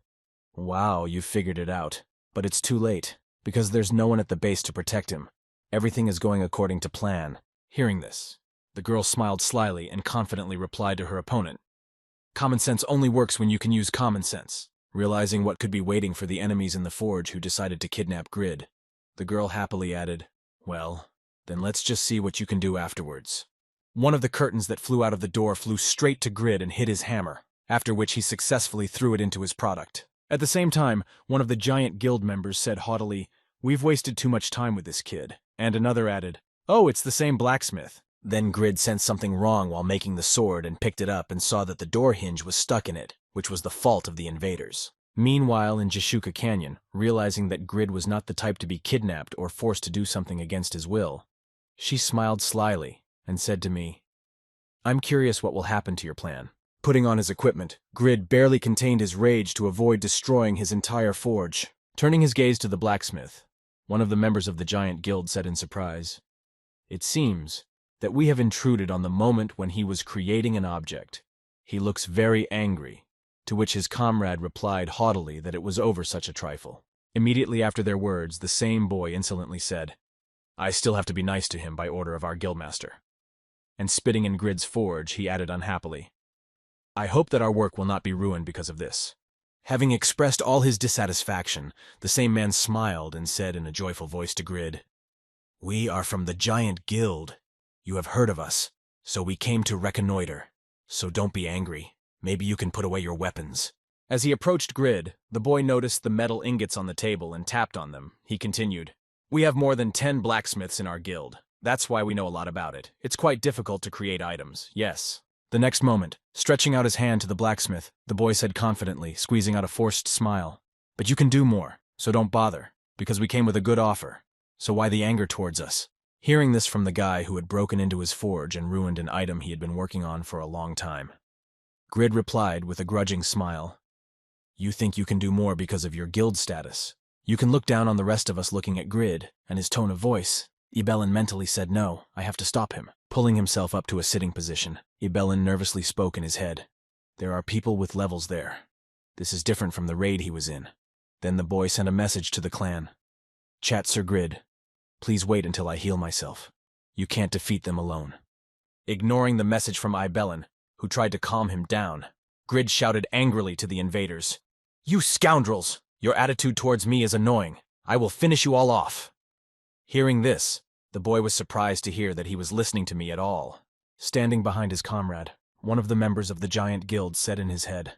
"Wow, you figured it out. But it's too late, because there's no one at the base to protect him. Everything is going according to plan." Hearing this, the girl smiled slyly and confidently replied to her opponent, "Common sense only works when you can use common sense." Realizing what could be waiting for the enemies in the forge who decided to kidnap Grid, the girl happily added, "Well, then let's just see what you can do afterwards." One of the curtains that flew out of the door flew straight to Grid and hit his hammer, after which he successfully threw it into his product. At the same time, one of the giant guild members said haughtily, "We've wasted too much time with this kid, And another added, "Oh, it's the same blacksmith." Then Grid sensed something wrong while making the sword and picked it up and saw that the door hinge was stuck in it, which was the fault of the invaders. Meanwhile, in Jishuka Canyon, realizing that Grid was not the type to be kidnapped or forced to do something against his will, she smiled slyly and said to me, "I'm curious what will happen to your plan." Putting on his equipment, Grid barely contained his rage to avoid destroying his entire forge. Turning his gaze to the blacksmith, one of the members of the giant guild said in surprise, "It seems that we have intruded on the moment when he was creating an object. He looks very angry," to which his comrade replied haughtily that it was over such a trifle. Immediately after their words, the same boy insolently said, "I still have to be nice to him by order of our guildmaster." And spitting in Grid's forge, he added unhappily, "I hope that our work will not be ruined because of this." Having expressed all his dissatisfaction, the same man smiled and said in a joyful voice to Grid, "We are from the Giant Guild. You have heard of us, so we came to reconnoiter. So don't be angry. Maybe you can put away your weapons." As he approached Grid, the boy noticed the metal ingots on the table and tapped on them. He continued, "We have more than 10 blacksmiths in our guild. That's why we know a lot about it. It's quite difficult to create items, yes." The next moment, stretching out his hand to the blacksmith, the boy said confidently, squeezing out a forced smile, "But you can do more, so don't bother, because we came with a good offer. So why the anger towards us?" Hearing this from the guy who had broken into his forge and ruined an item he had been working on for a long time, Grid replied with a grudging smile, "You think you can do more because of your guild status. You can look down on the rest of us." Looking at Grid and his tone of voice, Ibelin mentally said, "No, I have to stop him." Pulling himself up to a sitting position, Ibelin nervously spoke in his head, "There are people with levels there. This is different from the raid he was in." Then the boy sent a message to the clan. "Chat Sir Grid, please wait until I heal myself. You can't defeat them alone." Ignoring the message from Ibelin, who tried to calm him down, Grid shouted angrily to the invaders, "You scoundrels! Your attitude towards me is annoying. I will finish you all off." Hearing this, the boy was surprised to hear that he was listening to me at all. Standing behind his comrade, one of the members of the Giant Guild said in his head,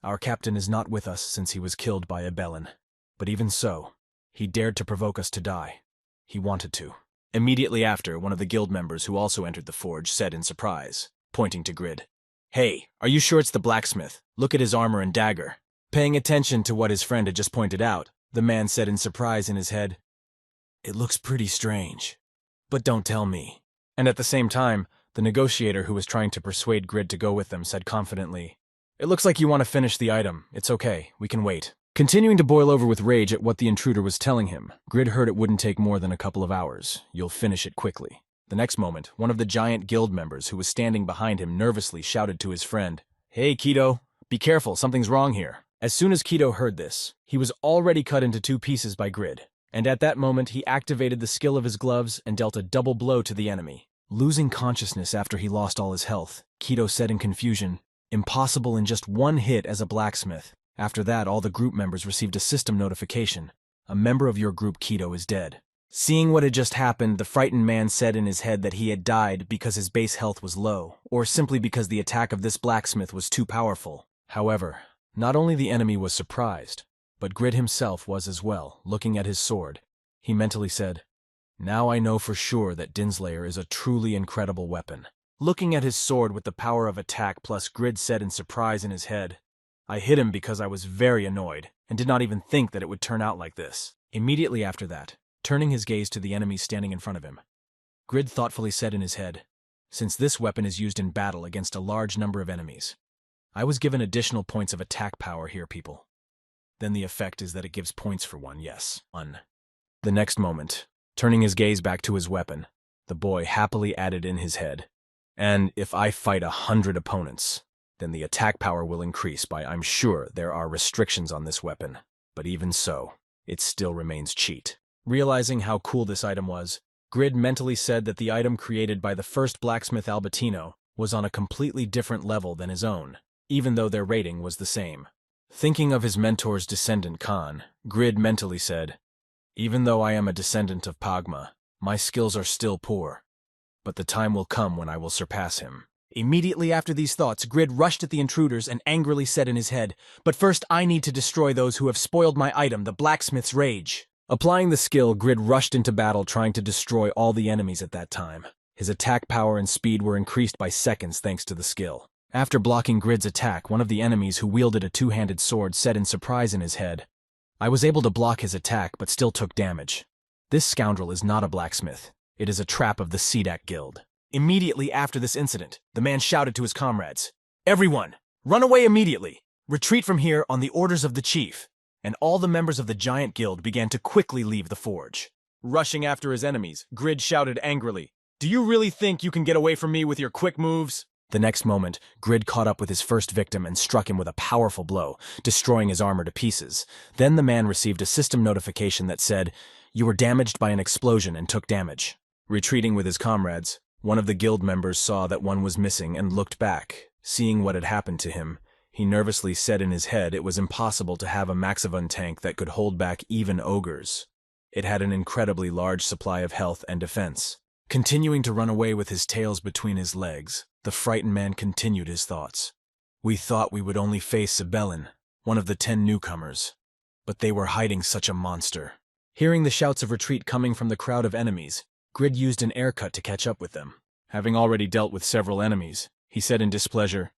"Our captain is not with us since he was killed by Ibelin. But even so, he dared to provoke us to die. He wanted to." Immediately after, one of the guild members who also entered the forge said in surprise, pointing to Grid, "Hey, are you sure it's the blacksmith? Look at his armor and dagger." Paying attention to what his friend had just pointed out, the man said in surprise in his head, "It looks pretty strange. But don't tell me." And at the same time, the negotiator who was trying to persuade Grid to go with them said confidently, "It looks like you want to finish the item. It's okay, we can wait." Continuing to boil over with rage at what the intruder was telling him, Grid heard it wouldn't take more than a couple of hours. You'll finish it quickly. The next moment, one of the Giant Guild members who was standing behind him nervously shouted to his friend, "Hey, Kido, be careful, something's wrong here." As soon as Kido heard this, he was already cut into 2 pieces by Grid, and at that moment he activated the skill of his gloves and dealt a double blow to the enemy. Losing consciousness after he lost all his health, Kido said in confusion, "Impossible in just 1 hit as a blacksmith." After that, all the group members received a system notification. "A member of your group, Kido, is dead." Seeing what had just happened, the frightened man said in his head that he had died because his base health was low, or simply because the attack of this blacksmith was too powerful. However, not only the enemy was surprised, but Grid himself was as well. Looking at his sword, he mentally said, "Now I know for sure that Dinslayer is a truly incredible weapon." Looking at his sword with the power of attack plus, Grid said in surprise in his head, "I hit him because I was very annoyed, and did not even think that it would turn out like this." Immediately after that, turning his gaze to the enemies standing in front of him, Grid thoughtfully said in his head, "Since this weapon is used in battle against a large number of enemies, I was given additional points of attack power here, people. Then the effect is that it gives points for 1, yes, 1. The next moment, turning his gaze back to his weapon, the boy happily added in his head, "And if I fight 100 opponents, then the attack power will increase by, I'm sure there are restrictions on this weapon, but even so, it still remains cheat." Realizing how cool this item was, Grid mentally said that the item created by the first blacksmith Albertino was on a completely different level than his own, even though their rating was the same. Thinking of his mentor's descendant Khan, Grid mentally said, "Even though I am a descendant of Pagma, my skills are still poor, but the time will come when I will surpass him." Immediately after these thoughts, Grid rushed at the intruders and angrily said in his head, "But first I need to destroy those who have spoiled my item, the blacksmith's rage." Applying the skill, Grid rushed into battle trying to destroy all the enemies at that time. His attack power and speed were increased by seconds thanks to the skill. After blocking Grid's attack, one of the enemies who wielded a two-handed sword said in surprise in his head, "I was able to block his attack but still took damage. This scoundrel is not a blacksmith. It is a trap of the Sedak Guild." Immediately after this incident, the man shouted to his comrades, "Everyone, run away immediately! Retreat from here on the orders of the chief!" And all the members of the giant guild began to quickly leave the forge. Rushing after his enemies, Grid shouted angrily, "Do you really think you can get away from me with your quick moves?" The next moment, Grid caught up with his first victim and struck him with a powerful blow, destroying his armor to pieces. Then the man received a system notification that said, "You were damaged by an explosion and took damage." Retreating with his comrades, one of the guild members saw that one was missing and looked back. Seeing what had happened to him, he nervously said in his head it was impossible to have a Maxivun tank that could hold back even ogres. It had an incredibly large supply of health and defense. Continuing to run away with his tails between his legs, the frightened man continued his thoughts. "We thought we would only face Sibelin, one of the 10 newcomers, but they were hiding such a monster." Hearing the shouts of retreat coming from the crowd of enemies, Grid used an air cut to catch up with them. Having already dealt with several enemies, he said in displeasure,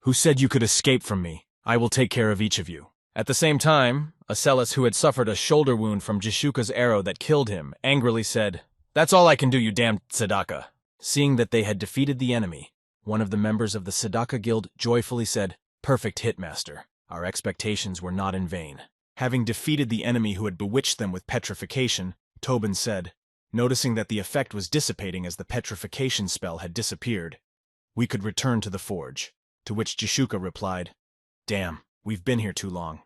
"Who said you could escape from me? I will take care of each of you." At the same time, Acellus, who had suffered a shoulder wound from Jishuka's arrow that killed him, angrily said, "That's all I can do, you damned Sadaka." Seeing that they had defeated the enemy, one of the members of the Sadaka Guild joyfully said, "Perfect hitmaster. Our expectations were not in vain." Having defeated the enemy who had bewitched them with petrification, Tobin said, noticing that the effect was dissipating as the petrification spell had disappeared, "We could return to the forge." To which Jishuka replied, "Damn, we've been here too long."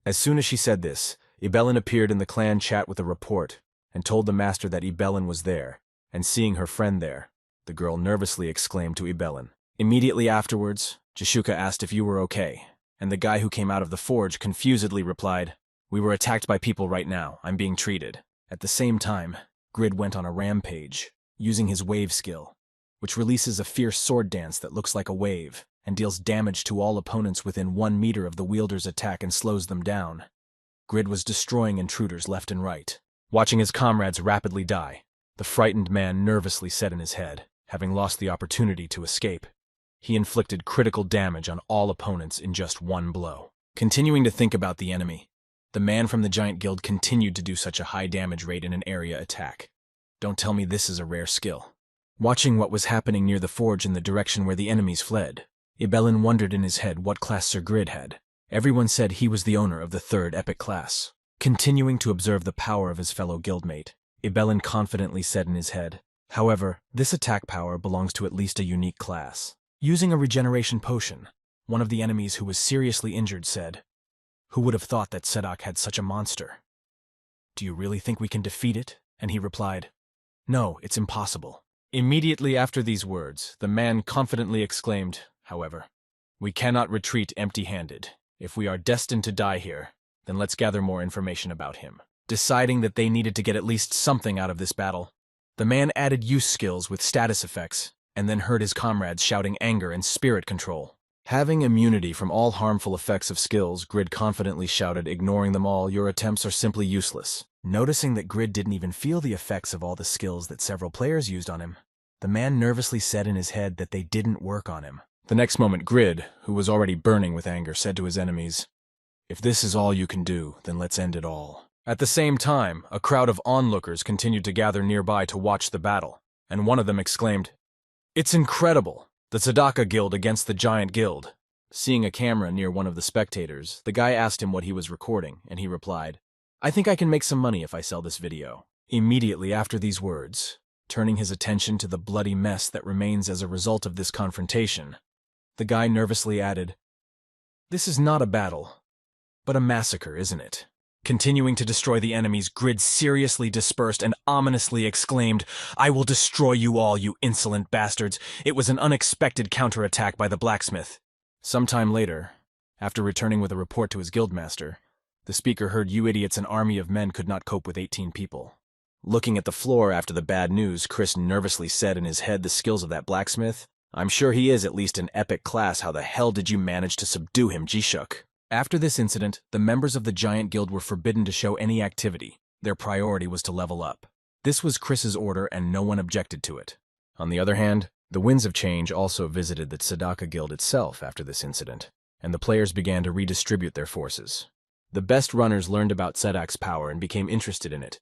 As soon as she said this, Ibelin appeared in the clan chat with a report, and told the master that Ibelin was there, and seeing her friend there, the girl nervously exclaimed to Ibelin. Immediately afterwards, Jishuka asked if you were okay, and the guy who came out of the forge confusedly replied, "We were attacked by people right now, I'm being treated." At the same time, Grid went on a rampage, using his wave skill, which releases a fierce sword dance that looks like a wave, and deals damage to all opponents within 1 meter of the wielder's attack and slows them down. Grid was destroying intruders left and right. Watching his comrades rapidly die, the frightened man nervously said in his head, having lost the opportunity to escape, he inflicted critical damage on all opponents in just 1 blow. Continuing to think about the enemy, the man from the Giant Guild continued to do such a high damage rate in an area attack. Don't tell me this is a rare skill. Watching what was happening near the forge in the direction where the enemies fled, Ibelin wondered in his head what class Sir Grid had. Everyone said he was the owner of the 3rd epic class. Continuing to observe the power of his fellow guildmate, Ibelin confidently said in his head, "However, this attack power belongs to at least a unique class." Using a regeneration potion, one of the enemies who was seriously injured said, "Who would have thought that Sedak had such a monster? Do you really think we can defeat it?" And he replied, "No, it's impossible." Immediately after these words, the man confidently exclaimed, however, "We cannot retreat empty-handed. If we are destined to die here, then let's gather more information about him." Deciding that they needed to get at least something out of this battle, the man added use skills with status effects, and then heard his comrades shouting anger and spirit control. Having immunity from all harmful effects of skills, Grid confidently shouted, ignoring them all, "Your attempts are simply useless." Noticing that Grid didn't even feel the effects of all the skills that several players used on him, the man nervously said in his head that they didn't work on him. The next moment, Grid, who was already burning with anger, said to his enemies, "If this is all you can do, then let's end it all." At the same time, a crowd of onlookers continued to gather nearby to watch the battle, and one of them exclaimed, "It's incredible! The Sadaka Guild against the Giant Guild." Seeing a camera near one of the spectators, the guy asked him what he was recording, and he replied, "I think I can make some money if I sell this video." Immediately after these words, turning his attention to the bloody mess that remains as a result of this confrontation, the guy nervously added, "This is not a battle, but a massacre, isn't it?" Continuing to destroy the enemies, Grid seriously dispersed and ominously exclaimed, "I will destroy you all, you insolent bastards. It was an unexpected counterattack by the blacksmith." Sometime later, after returning with a report to his guildmaster, the speaker heard, "You idiots, an army of men could not cope with 18 people. Looking at the floor after the bad news, Chris nervously said in his head, "The skills of that blacksmith? I'm sure he is at least an epic class. How the hell did you manage to subdue him, Jishuk?" After this incident, the members of the Giant Guild were forbidden to show any activity, Their priority was to level up. This was Chris's order and no one objected to it. On the other hand, the Winds of Change also visited the Tzedakah Guild itself after this incident, and the players began to redistribute their forces. The best runners learned about Tzedak's power and became interested in it,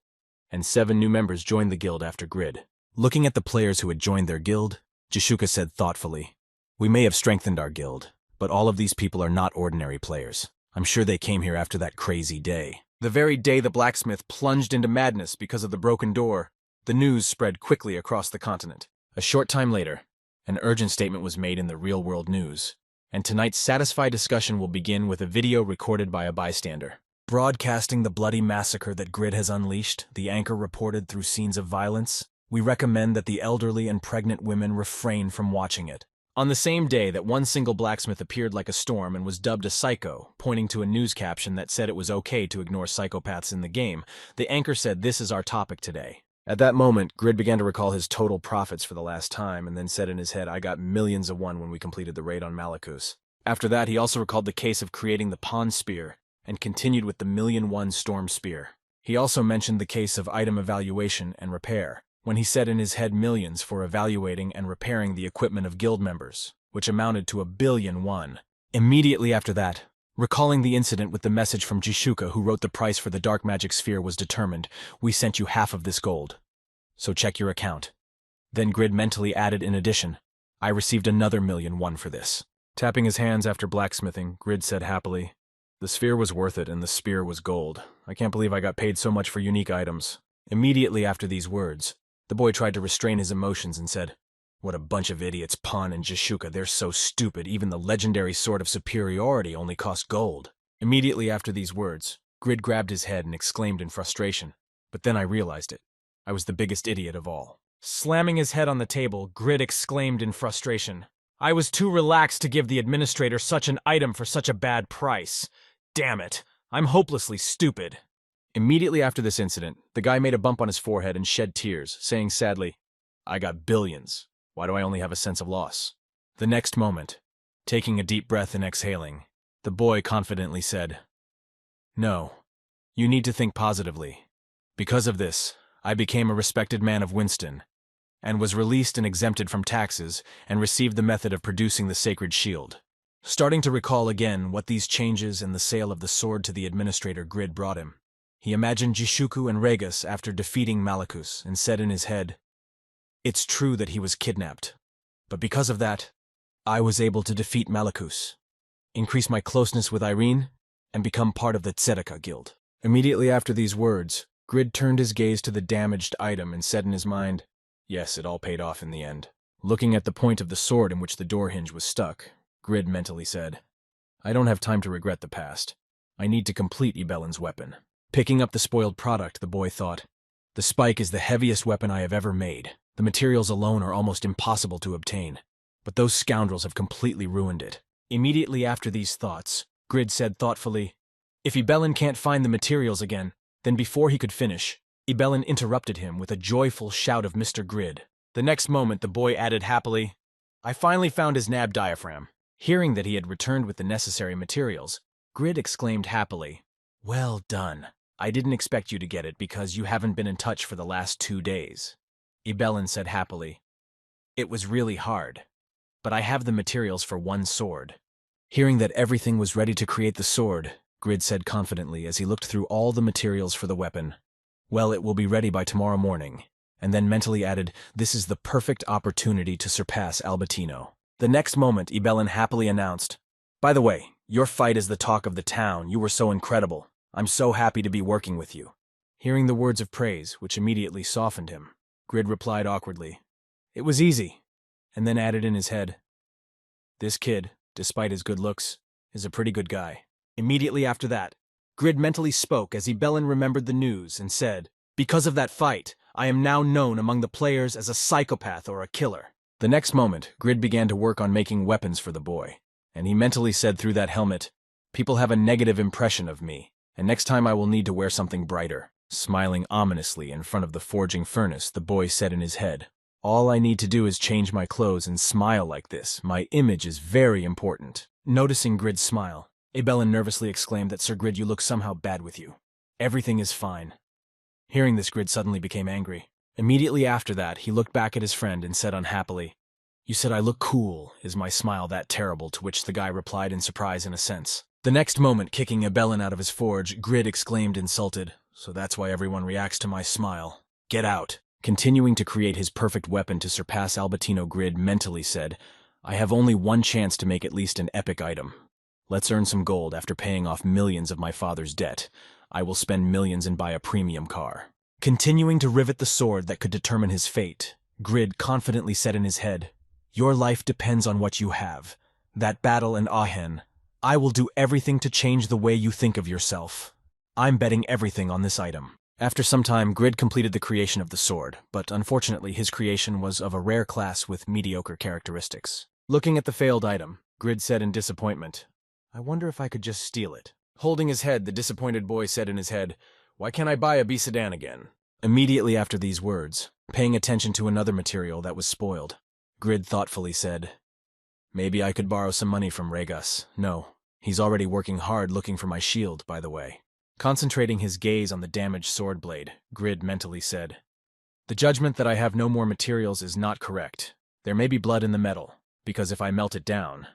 and 7 new members joined the guild after Grid. Looking at the players who had joined their guild, Jishuka said thoughtfully, "We may have strengthened our guild, but all of these people are not ordinary players. I'm sure they came here after that crazy day." The very day the blacksmith plunged into madness because of the broken door, the news spread quickly across the continent. A short time later, an urgent statement was made in the real-world news, and tonight's satisfied discussion will begin with a video recorded by a bystander. Broadcasting the bloody massacre that Grid has unleashed, the anchor reported through scenes of violence. We recommend that the elderly and pregnant women refrain from watching it. On the same day that one single blacksmith appeared like a storm and was dubbed a psycho, pointing to a news caption that said it was okay to ignore psychopaths in the game, the anchor said, "This is our topic today." At that moment, Grid began to recall his total profits for the last time and then said in his head, "I got millions of one when we completed the raid on Malachus." After that, he also recalled the case of creating the Pawn Spear and continued with the $1,000,001 Storm Spear. He also mentioned the case of item evaluation and repair, when he said in his head millions for evaluating and repairing the equipment of guild members, which amounted to $1,000,001,000. Immediately after that, recalling the incident with the message from Jishuka who wrote the price for the dark magic sphere was determined, "We sent you half of this gold, so check your account." Then Grid mentally added in addition, "I received another $1,000,001 for this." Tapping his hands after blacksmithing, Grid said happily, "The sphere was worth it and the spear was gold. I can't believe I got paid so much for unique items." Immediately after these words, the boy tried to restrain his emotions and said, "What a bunch of idiots, Pawn and Jishuka, they're so stupid, even the legendary Sword of Superiority only costs gold." Immediately after these words, Grid grabbed his head and exclaimed in frustration, "But then I realized it. I was the biggest idiot of all." Slamming his head on the table, Grid exclaimed in frustration, "I was too relaxed to give the administrator such an item for such a bad price. Damn it, I'm hopelessly stupid." Immediately after this incident, the guy made a bump on his forehead and shed tears, saying sadly, "I got billions. Why do I only have a sense of loss?" The next moment, taking a deep breath and exhaling, the boy confidently said, "No, you need to think positively. Because of this, I became a respected man of Winston, and was released and exempted from taxes, and received the method of producing the sacred shield." Starting to recall again what these changes and the sale of the sword to the administrator Grid brought him, he imagined Jishuku and Regas after defeating Malachus and said in his head, "It's true that he was kidnapped, but because of that, I was able to defeat Malachus, increase my closeness with Irene, and become part of the Tzedakah Guild." Immediately after these words, Grid turned his gaze to the damaged item and said in his mind, "Yes, it all paid off in the end." Looking at the point of the sword in which the door hinge was stuck, Grid mentally said, "I don't have time to regret the past. I need to complete Ibellin's weapon." Picking up the spoiled product, the boy thought, "The spike is the heaviest weapon I have ever made. The materials alone are almost impossible to obtain, but those scoundrels have completely ruined it." Immediately after these thoughts, Grid said thoughtfully, "If Ibellin can't find the materials again," then before he could finish, Ibellin interrupted him with a joyful shout of Mr. Grid. The next moment, the boy added happily, "I finally found his nab diaphragm." Hearing that he had returned with the necessary materials, Grid exclaimed happily, "Well done. I didn't expect you to get it because you haven't been in touch for the last 2 days." Ibellin said happily, "It was really hard, but I have the materials for one sword." Hearing that everything was ready to create the sword, Grid said confidently as he looked through all the materials for the weapon, "Well, it will be ready by tomorrow morning," and then mentally added, "This is the perfect opportunity to surpass Albertino." The next moment, Ibellin happily announced, "By the way, your fight is the talk of the town. You were so incredible. I'm so happy to be working with you." Hearing the words of praise, which immediately softened him, Grid replied awkwardly, "It was easy," and then added in his head, "This kid, despite his good looks, is a pretty good guy." Immediately after that, Grid mentally spoke as Ibellin remembered the news and said, "Because of that fight, I am now known among the players as a psychopath or a killer." The next moment, Grid began to work on making weapons for the boy, and he mentally said through that helmet, "People have a negative impression of me, and next time I will need to wear something brighter." Smiling ominously in front of the forging furnace, the boy said in his head, "All I need to do is change my clothes and smile like this. My image is very important." Noticing Grid's smile, Ibellin nervously exclaimed that, "Sir Grid, you look somehow bad with you." "Everything is fine. Hearing this, Grid suddenly became angry. Immediately after that, he looked back at his friend and said unhappily, "You said I look cool. Is my smile that terrible?" To which the guy replied in surprise in a sense. The next moment, kicking Ibelin out of his forge, Grid exclaimed insulted, "So that's why everyone reacts to my smile. Get out." Continuing to create his perfect weapon to surpass Albertino, Grid mentally said, "I have only one chance to make at least an epic item. Let's earn some gold after paying off millions of my father's debt. I will spend millions and buy a premium car." Continuing to rivet the sword that could determine his fate, Grid confidently said in his head, "Your life depends on what you have. That battle in Aachen. I will do everything to change the way you think of yourself. I'm betting everything on this item." After some time, Grid completed the creation of the sword, but unfortunately his creation was of a rare class with mediocre characteristics. Looking at the failed item, Grid said in disappointment, "I wonder if I could just steal it." Holding his head, the disappointed boy said in his head, "Why can't I buy a B sedan again?" Immediately after these words, paying attention to another material that was spoiled, Grid thoughtfully said, "Maybe I could borrow some money from Regas. No, he's already working hard looking for my shield, by the way." Concentrating his gaze on the damaged sword blade, Grid mentally said, "The judgment that I have no more materials is not correct. There may be blood in the metal, because if I melt it down,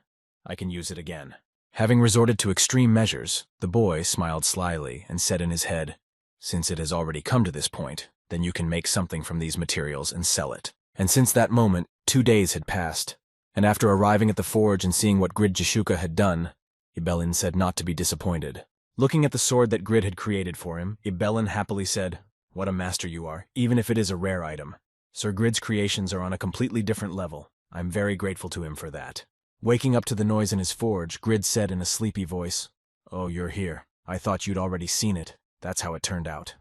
I can use it again." Having resorted to extreme measures, the boy smiled slyly and said in his head, "Since it has already come to this point, then you can make something from these materials and sell it." And since that moment, 2 days had passed, and after arriving at the forge and seeing what Grid Jishuka had done, Ibelin said not to be disappointed. Looking at the sword that Grid had created for him, Ibelin happily said, "What a master you are, even if it is a rare item. Sir Grid's creations are on a completely different level. I'm very grateful to him for that." Waking up to the noise in his forge, Grid said in a sleepy voice, "Oh, you're here. I thought you'd already seen it. That's how it turned out."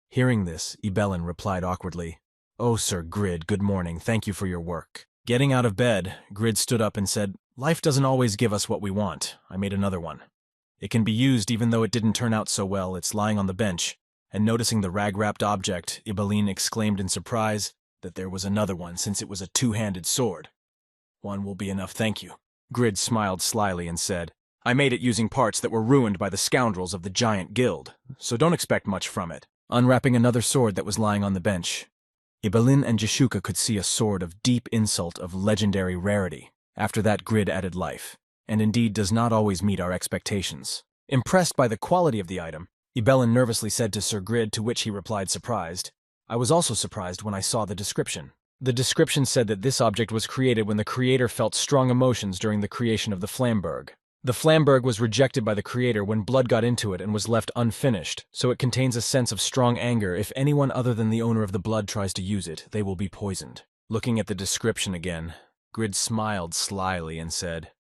Hearing this, Ibelin replied awkwardly, "Oh, Sir Grid, good morning. Thank you for your work." Getting out of bed, Grid stood up and said, "Life doesn't always give us what we want. I made another one. It can be used even though it didn't turn out so well. It's lying on the bench." And noticing the rag-wrapped object, Ibelin exclaimed in surprise that there was another one since it was a two-handed sword. "One will be enough, thank you." Grid smiled slyly and said, "I made it using parts that were ruined by the scoundrels of the Giant Guild, so don't expect much from it." Unwrapping another sword that was lying on the bench, Ibelin and Jishuka could see a sword of deep insult of legendary rarity. After that, Grid added life, and indeed does not always meet our expectations. Impressed by the quality of the item, Ibelin nervously said to Sir Grid, to which he replied surprised, "I was also surprised when I saw the description." The description said that this object was created when the creator felt strong emotions during the creation of the Flamberg. The Flamberg was rejected by the creator when blood got into it and was left unfinished, so it contains a sense of strong anger. If anyone other than the owner of the blood tries to use it, they will be poisoned. Looking at the description again, Grid smiled slyly and said,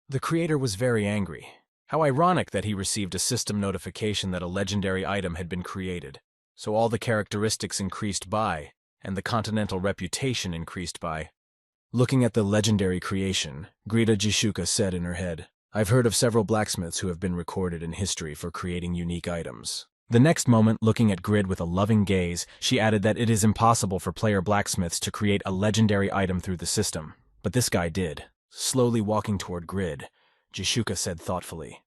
"The creator was very angry. How ironic that he received a system notification that a legendary item had been created. So all the characteristics increased by, and the continental reputation increased by." Looking at the legendary creation, Grida Jishuka said in her head, "I've heard of several blacksmiths who have been recorded in history for creating unique items." The next moment, looking at Grid with a loving gaze, she added that it is impossible for player blacksmiths to create a legendary item through the system. But this guy did. Slowly walking toward Grid, Jishuka said thoughtfully,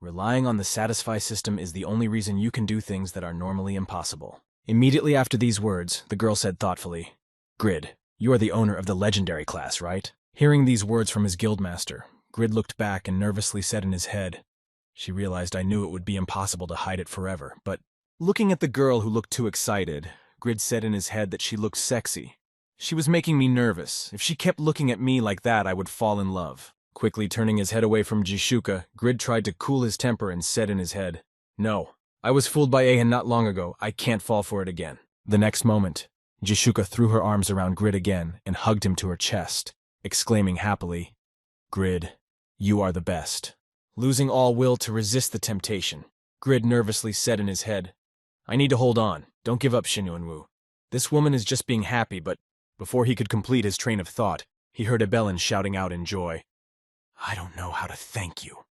"Relying on the Satisfy system is the only reason you can do things that are normally impossible." Immediately after these words, the girl said thoughtfully, "Grid, you are the owner of the legendary class, right?" Hearing these words from his guildmaster, Grid looked back and nervously said in his head, "She realized I knew it would be impossible to hide it forever, but..." Looking at the girl who looked too excited, Grid said in his head that she looked sexy. She was making me nervous. If she kept looking at me like that, I would fall in love. Quickly turning his head away from Jishuka, Grid tried to cool his temper and said in his head, "No, I was fooled by Ahan not long ago. I can't fall for it again." The next moment, Jishuka threw her arms around Grid again and hugged him to her chest, exclaiming happily, "Grid, you are the best." Losing all will to resist the temptation, Grid nervously said in his head, "I need to hold on. Don't give up, Shinunwu. This woman is just being happy," but before he could complete his train of thought, he heard Ibelin shouting out in joy, "I don't know how to thank you.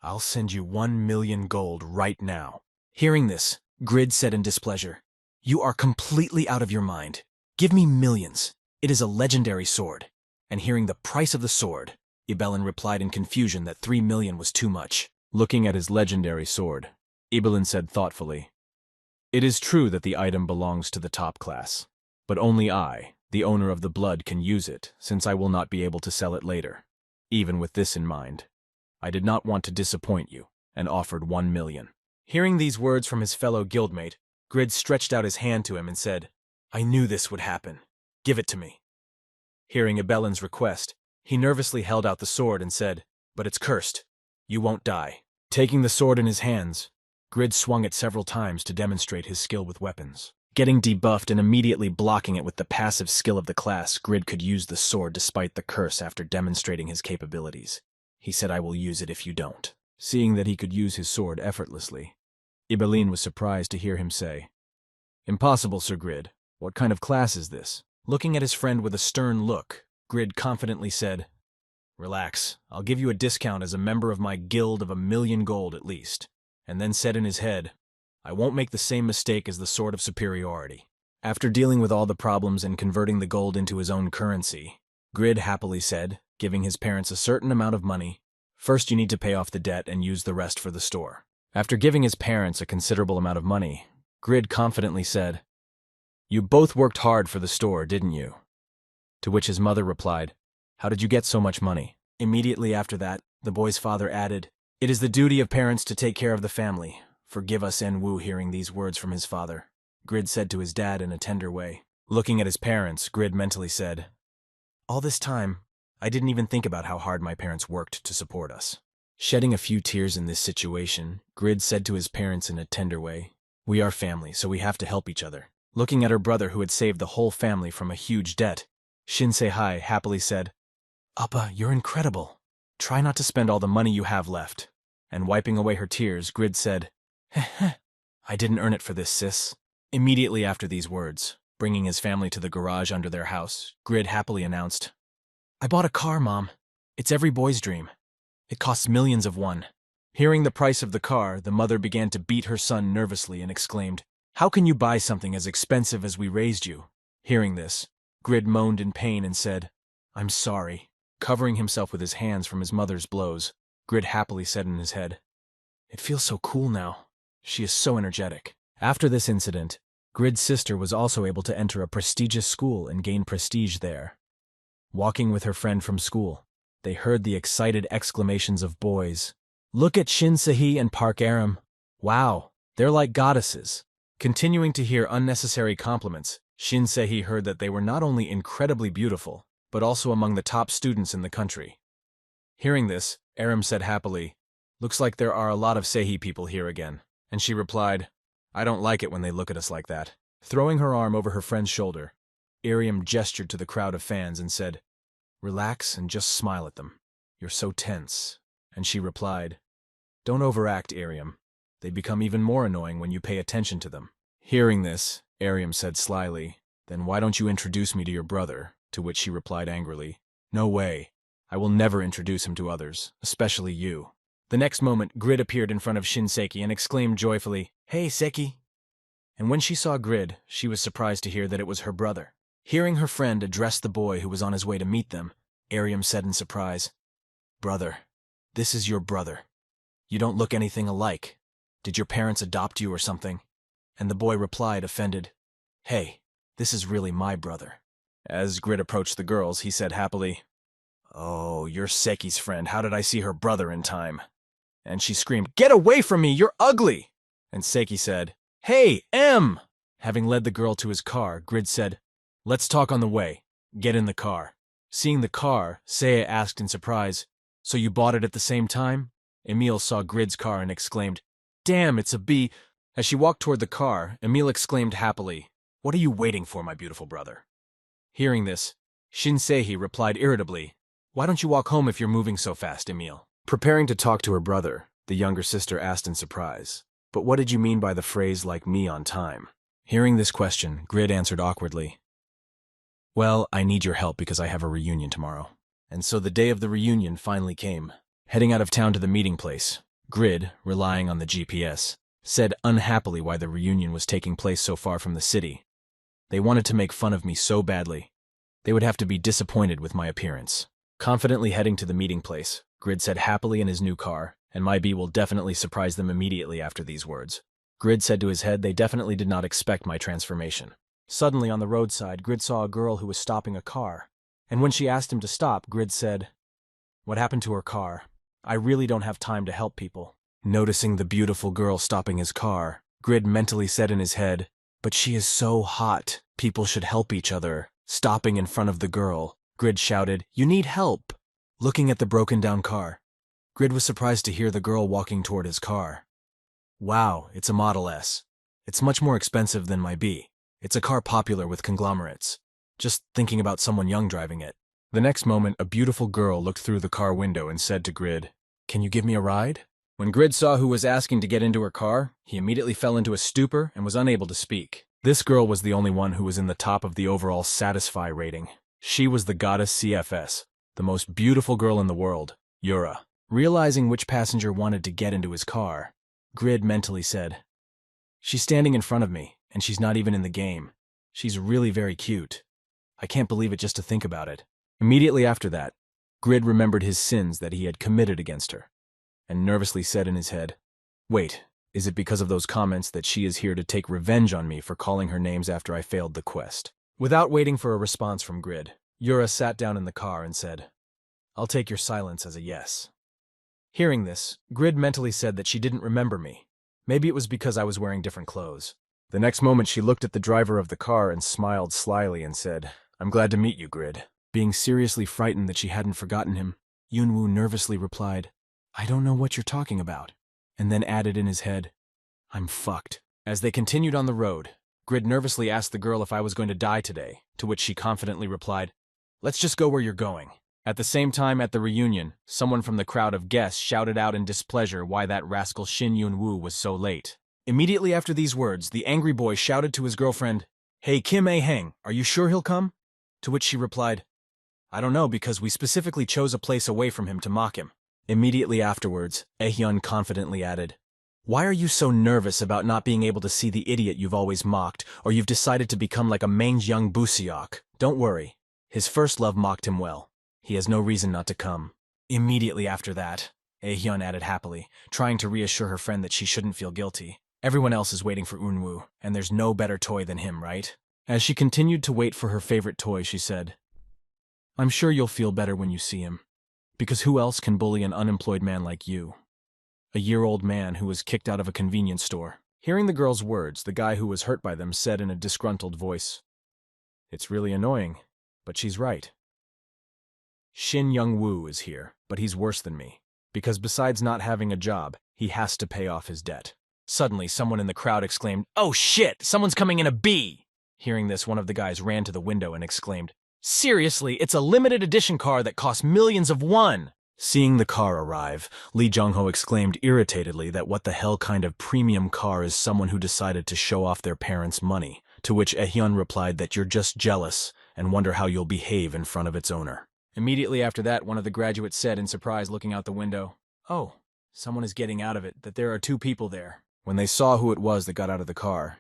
I'll send you 1,000,000 gold right now." Hearing this, Grid said in displeasure, "You are completely out of your mind. Give me millions. It is a legendary sword." And hearing the price of the sword, Ibelin replied in confusion that 3,000,000 was too much. Looking at his legendary sword, Ibelin said thoughtfully, It is true that the item belongs to the top class, but only I, the owner of the blood, can use it, since I will not be able to sell it later. Even with this in mind, I did not want to disappoint you, and offered 1 million. Hearing these words from his fellow guildmate, Grid stretched out his hand to him and said, I knew this would happen. Give it to me. Hearing Abelin's request, he nervously held out the sword and said, But it's cursed. You won't die. Taking the sword in his hands, Grid swung it several times to demonstrate his skill with weapons. Getting debuffed and immediately blocking it with the passive skill of the class, Grid could use the sword despite the curse after demonstrating his capabilities. He said, I will use it if you don't. Seeing that he could use his sword effortlessly, Ibelline was surprised to hear him say, Impossible, Sir Grid. What kind of class is this? Looking at his friend with a stern look, Grid confidently said, Relax, I'll give you a discount as a member of my guild of 1,000,000 gold at least. And then said in his head, I won't make the same mistake as the Sword of Superiority. After dealing with all the problems and converting the gold into his own currency, Grid happily said, giving his parents a certain amount of money, First you need to pay off the debt and use the rest for the store. After giving his parents a considerable amount of money, Grid confidently said, You both worked hard for the store, didn't you? To which his mother replied, How did you get so much money? Immediately after that, the boy's father added, It is the duty of parents to take care of the family. Forgive us, En-Wu. Hearing these words from his father, Grid said to his dad in a tender way. Looking at his parents, Grid mentally said, All this time, I didn't even think about how hard my parents worked to support us. Shedding a few tears in this situation, Grid said to his parents in a tender way, We are family, so we have to help each other. Looking at her brother who had saved the whole family from a huge debt, Shinsei happily said, Appa, you're incredible. Try not to spend all the money you have left. And wiping away her tears, Grid said, Heh, I didn't earn it for this, sis. Immediately after these words, bringing his family to the garage under their house, Grid happily announced, I bought a car, Mom. It's every boy's dream. It costs millions of won. Hearing the price of the car, the mother began to beat her son nervously and exclaimed, How can you buy something as expensive as we raised you? Hearing this, Grid moaned in pain and said, I'm sorry. Covering himself with his hands from his mother's blows, Grid happily said in his head, It feels so cool now. She is so energetic. After this incident, Grid's sister was also able to enter a prestigious school and gain prestige there. Walking with her friend from school, they heard the excited exclamations of boys. Look at Shin-Sehi and Park Aram. Wow, they're like goddesses. Continuing to hear unnecessary compliments, Shin-Sehi heard that they were not only incredibly beautiful, but also among the top students in the country. Hearing this, Aram said happily, Looks like there are a lot of Sehi people here again. And she replied, I don't like it when they look at us like that. Throwing her arm over her friend's shoulder, Iriam gestured to the crowd of fans and said, Relax and just smile at them. You're so tense. And she replied, Don't overact, Iriam. They become even more annoying when you pay attention to them. Hearing this, Iriam said slyly, Then why don't you introduce me to your brother? To which she replied angrily, No way. I will never introduce him to others, especially you. The next moment, Grid appeared in front of Shinseki and exclaimed joyfully, Hey, Seki! And when she saw Grid, she was surprised to hear that it was her brother. Hearing her friend address the boy who was on his way to meet them, Iriam said in surprise, Brother, this is your brother. You don't look anything alike. Did your parents adopt you or something? And the boy replied, offended, Hey, this is really my brother. As Grid approached the girls, he said happily, Oh, you're Seki's friend. How did I see her brother in time? And she screamed, Get away from me, you're ugly! And Seki said, Hey, M! Having led the girl to his car, Grid said, Let's talk on the way. Get in the car. Seeing the car, Seiya asked in surprise, So you bought it at the same time? Emil saw Grid's car and exclaimed, Damn, it's a B. As she walked toward the car, Emil exclaimed happily, What are you waiting for, my beautiful brother? Hearing this, Shinsei replied irritably, Why don't you walk home if you're moving so fast, Emil? Preparing to talk to her brother, the younger sister asked in surprise, But what did you mean by the phrase like me on time? Hearing this question, Grid answered awkwardly, Well, I need your help because I have a reunion tomorrow. And so the day of the reunion finally came. Heading out of town to the meeting place, Grid, relying on the GPS, said unhappily why the reunion was taking place so far from the city. They wanted to make fun of me so badly. They would have to be disappointed with my appearance. Confidently heading to the meeting place, Grid said happily in his new car, and my B will definitely surprise them immediately after these words. Grid said to his head they definitely did not expect my transformation. Suddenly, on the roadside, Grid saw a girl who was stopping a car. And when she asked him to stop, Grid said, "What happened to her car? I really don't have time to help people." Noticing the beautiful girl stopping his car, Grid mentally said in his head, "But she is so hot. People should help each other." Stopping in front of the girl, Grid shouted, "You need help!" Looking at the broken-down car, Grid was surprised to hear the girl walking toward his car. Wow, it's a Model S. It's much more expensive than my B. It's a car popular with conglomerates. Just thinking about someone young driving it. The next moment, a beautiful girl looked through the car window and said to Grid, "Can you give me a ride?" When Grid saw who was asking to get into her car, he immediately fell into a stupor and was unable to speak. This girl was the only one who was in the top of the overall Satisfy rating. She was the goddess CFS, the most beautiful girl in the world, Yura. Realizing which passenger wanted to get into his car, Grid mentally said, "She's standing in front of me, and she's not even in the game. She's really very cute. I can't believe it just to think about it." Immediately after that, Grid remembered his sins that he had committed against her, and nervously said in his head, "Wait, is it because of those comments that she is here to take revenge on me for calling her names after I failed the quest?" Without waiting for a response from Grid, Yura sat down in the car and said, "I'll take your silence as a yes." Hearing this, Grid mentally said that she didn't remember me. Maybe it was because I was wearing different clothes. The next moment she looked at the driver of the car and smiled slyly and said, "I'm glad to meet you, Grid." Being seriously frightened that she hadn't forgotten him, Yunwoo nervously replied, "I don't know what you're talking about," and then added in his head, "I'm fucked." As they continued on the road, Grid nervously asked the girl if I was going to die today, to which she confidently replied, "Let's just go where you're going." At the same time, at the reunion, someone from the crowd of guests shouted out in displeasure why that rascal Shin Yun-woo was so late. Immediately after these words, the angry boy shouted to his girlfriend, "Hey, Kim A-heng, are you sure he'll come?" To which she replied, "I don't know, because we specifically chose a place away from him to mock him." Immediately afterwards, Aehyun confidently added, "Why are you so nervous about not being able to see the idiot you've always mocked, or you've decided to become like a mange young Busiok? Don't worry. His first love mocked him well. He has no reason not to come." Immediately after that, Aehyun added happily, trying to reassure her friend that she shouldn't feel guilty. Everyone else is waiting for Unwoo, and there's no better toy than him, right? As she continued to wait for her favorite toy, she said, "I'm sure you'll feel better when you see him. Because who else can bully an unemployed man like you? A year-old man who was kicked out of a convenience store." Hearing the girl's words, the guy who was hurt by them said in a disgruntled voice, "It's really annoying, but she's right. Shin Young-woo is here, but he's worse than me, because besides not having a job, he has to pay off his debt." Suddenly, someone in the crowd exclaimed, "Oh shit, someone's coming in a B!" Hearing this, one of the guys ran to the window and exclaimed, "Seriously, it's a limited edition car that costs millions of won!" Seeing the car arrive, Lee Jong-ho exclaimed irritatedly that what the hell kind of premium car is someone who decided to show off their parents' money, to which Aehyun replied that you're just jealous and wonder how you'll behave in front of its owner. Immediately after that, one of the graduates said in surprise, looking out the window, "Oh, someone is getting out of it, that there are two people there." When they saw who it was that got out of the car,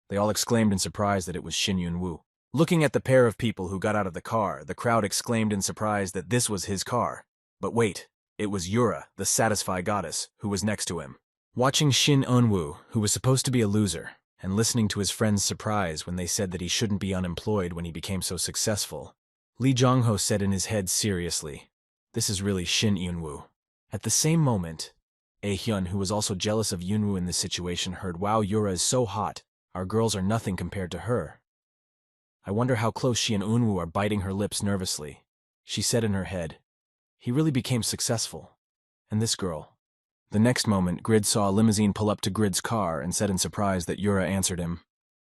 they all exclaimed in surprise that it was Shin Yun-woo. Looking at the pair of people who got out of the car, the crowd exclaimed in surprise that this was his car. But wait, it was Yura, the Satisfy goddess, who was next to him. Watching Shin Eun-woo, who was supposed to be a loser, and listening to his friends' surprise when they said that he shouldn't be unemployed when he became so successful, Lee Jong-ho said in his head seriously, "This is really Shin Eun-woo." At the same moment, Aehyun, who was also jealous of Yunwoo in this situation, heard, "Wow, Yura is so hot. Our girls are nothing compared to her. I wonder how close she and Eunwoo are." Biting her lips nervously, she said in her head, "He really became successful. And this girl." The next moment, Grid saw a limousine pull up to Grid's car and said in surprise that Yura answered him,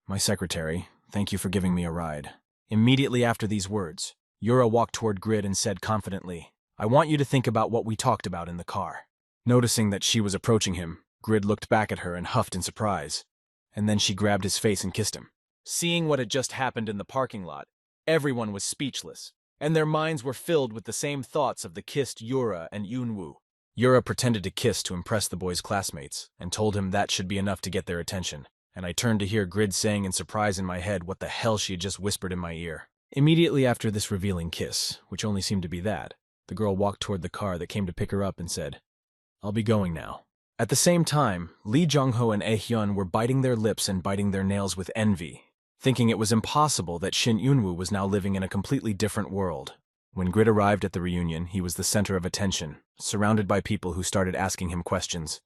"My secretary, thank you for giving me a ride." Immediately after these words, Yura walked toward Grid and said confidently, "I want you to think about what we talked about in the car." Noticing that she was approaching him, Grid looked back at her and huffed in surprise, and then she grabbed his face and kissed him. Seeing what had just happened in the parking lot, everyone was speechless, and their minds were filled with the same thoughts of the kissed Yura and Yunwoo. Yura pretended to kiss to impress the boy's classmates, and told him that should be enough to get their attention, and I turned to hear Grid saying in surprise in my head what the hell she had just whispered in my ear. Immediately after this revealing kiss, which only seemed to be that, the girl walked toward the car that came to pick her up and said, "I'll be going now. At the same time, Lee Jong-ho and Ae-hyun were biting their lips and biting their nails with envy, thinking it was impossible that Shin Yunwoo was now living in a completely different world. When Grid arrived at the reunion, he was the center of attention, surrounded by people who started asking him questions.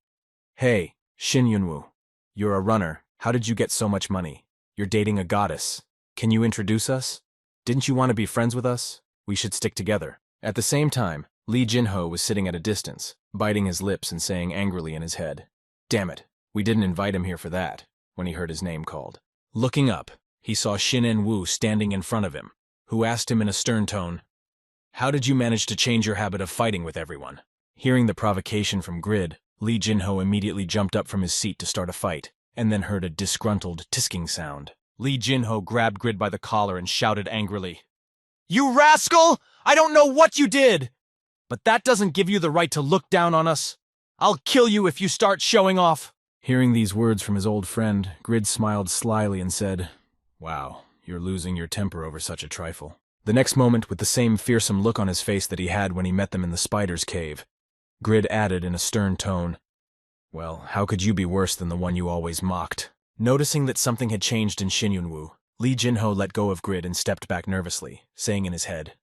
Hey, Shin Yunwoo. You're a runner. How did you get so much money? You're dating a goddess. Can you introduce us? Didn't you want to be friends with us? We should stick together. At the same time, Lee Jin-ho was sitting at a distance, biting his lips and saying angrily in his head, "Damn it, we didn't invite him here for that," when he heard his name called. Looking up, he saw Shin En-woo standing in front of him, who asked him in a stern tone, "How did you manage to change your habit of fighting with everyone?" Hearing the provocation from Grid, Lee Jin-ho immediately jumped up from his seat to start a fight, and then heard a disgruntled tisking sound. Lee Jin-ho grabbed Grid by the collar and shouted angrily, "You rascal! I don't know what you did! But that doesn't give you the right to look down on us. I'll kill you if you start showing off." Hearing these words from his old friend, Grid smiled slyly and said, "Wow, you're losing your temper over such a trifle." The next moment, with the same fearsome look on his face that he had when he met them in the spider's cave, Grid added in a stern tone, "Well, how could you be worse than the one you always mocked?" Noticing that something had changed in Shin Yunwoo, Lee Jin-ho let go of Grid and stepped back nervously, saying in his head,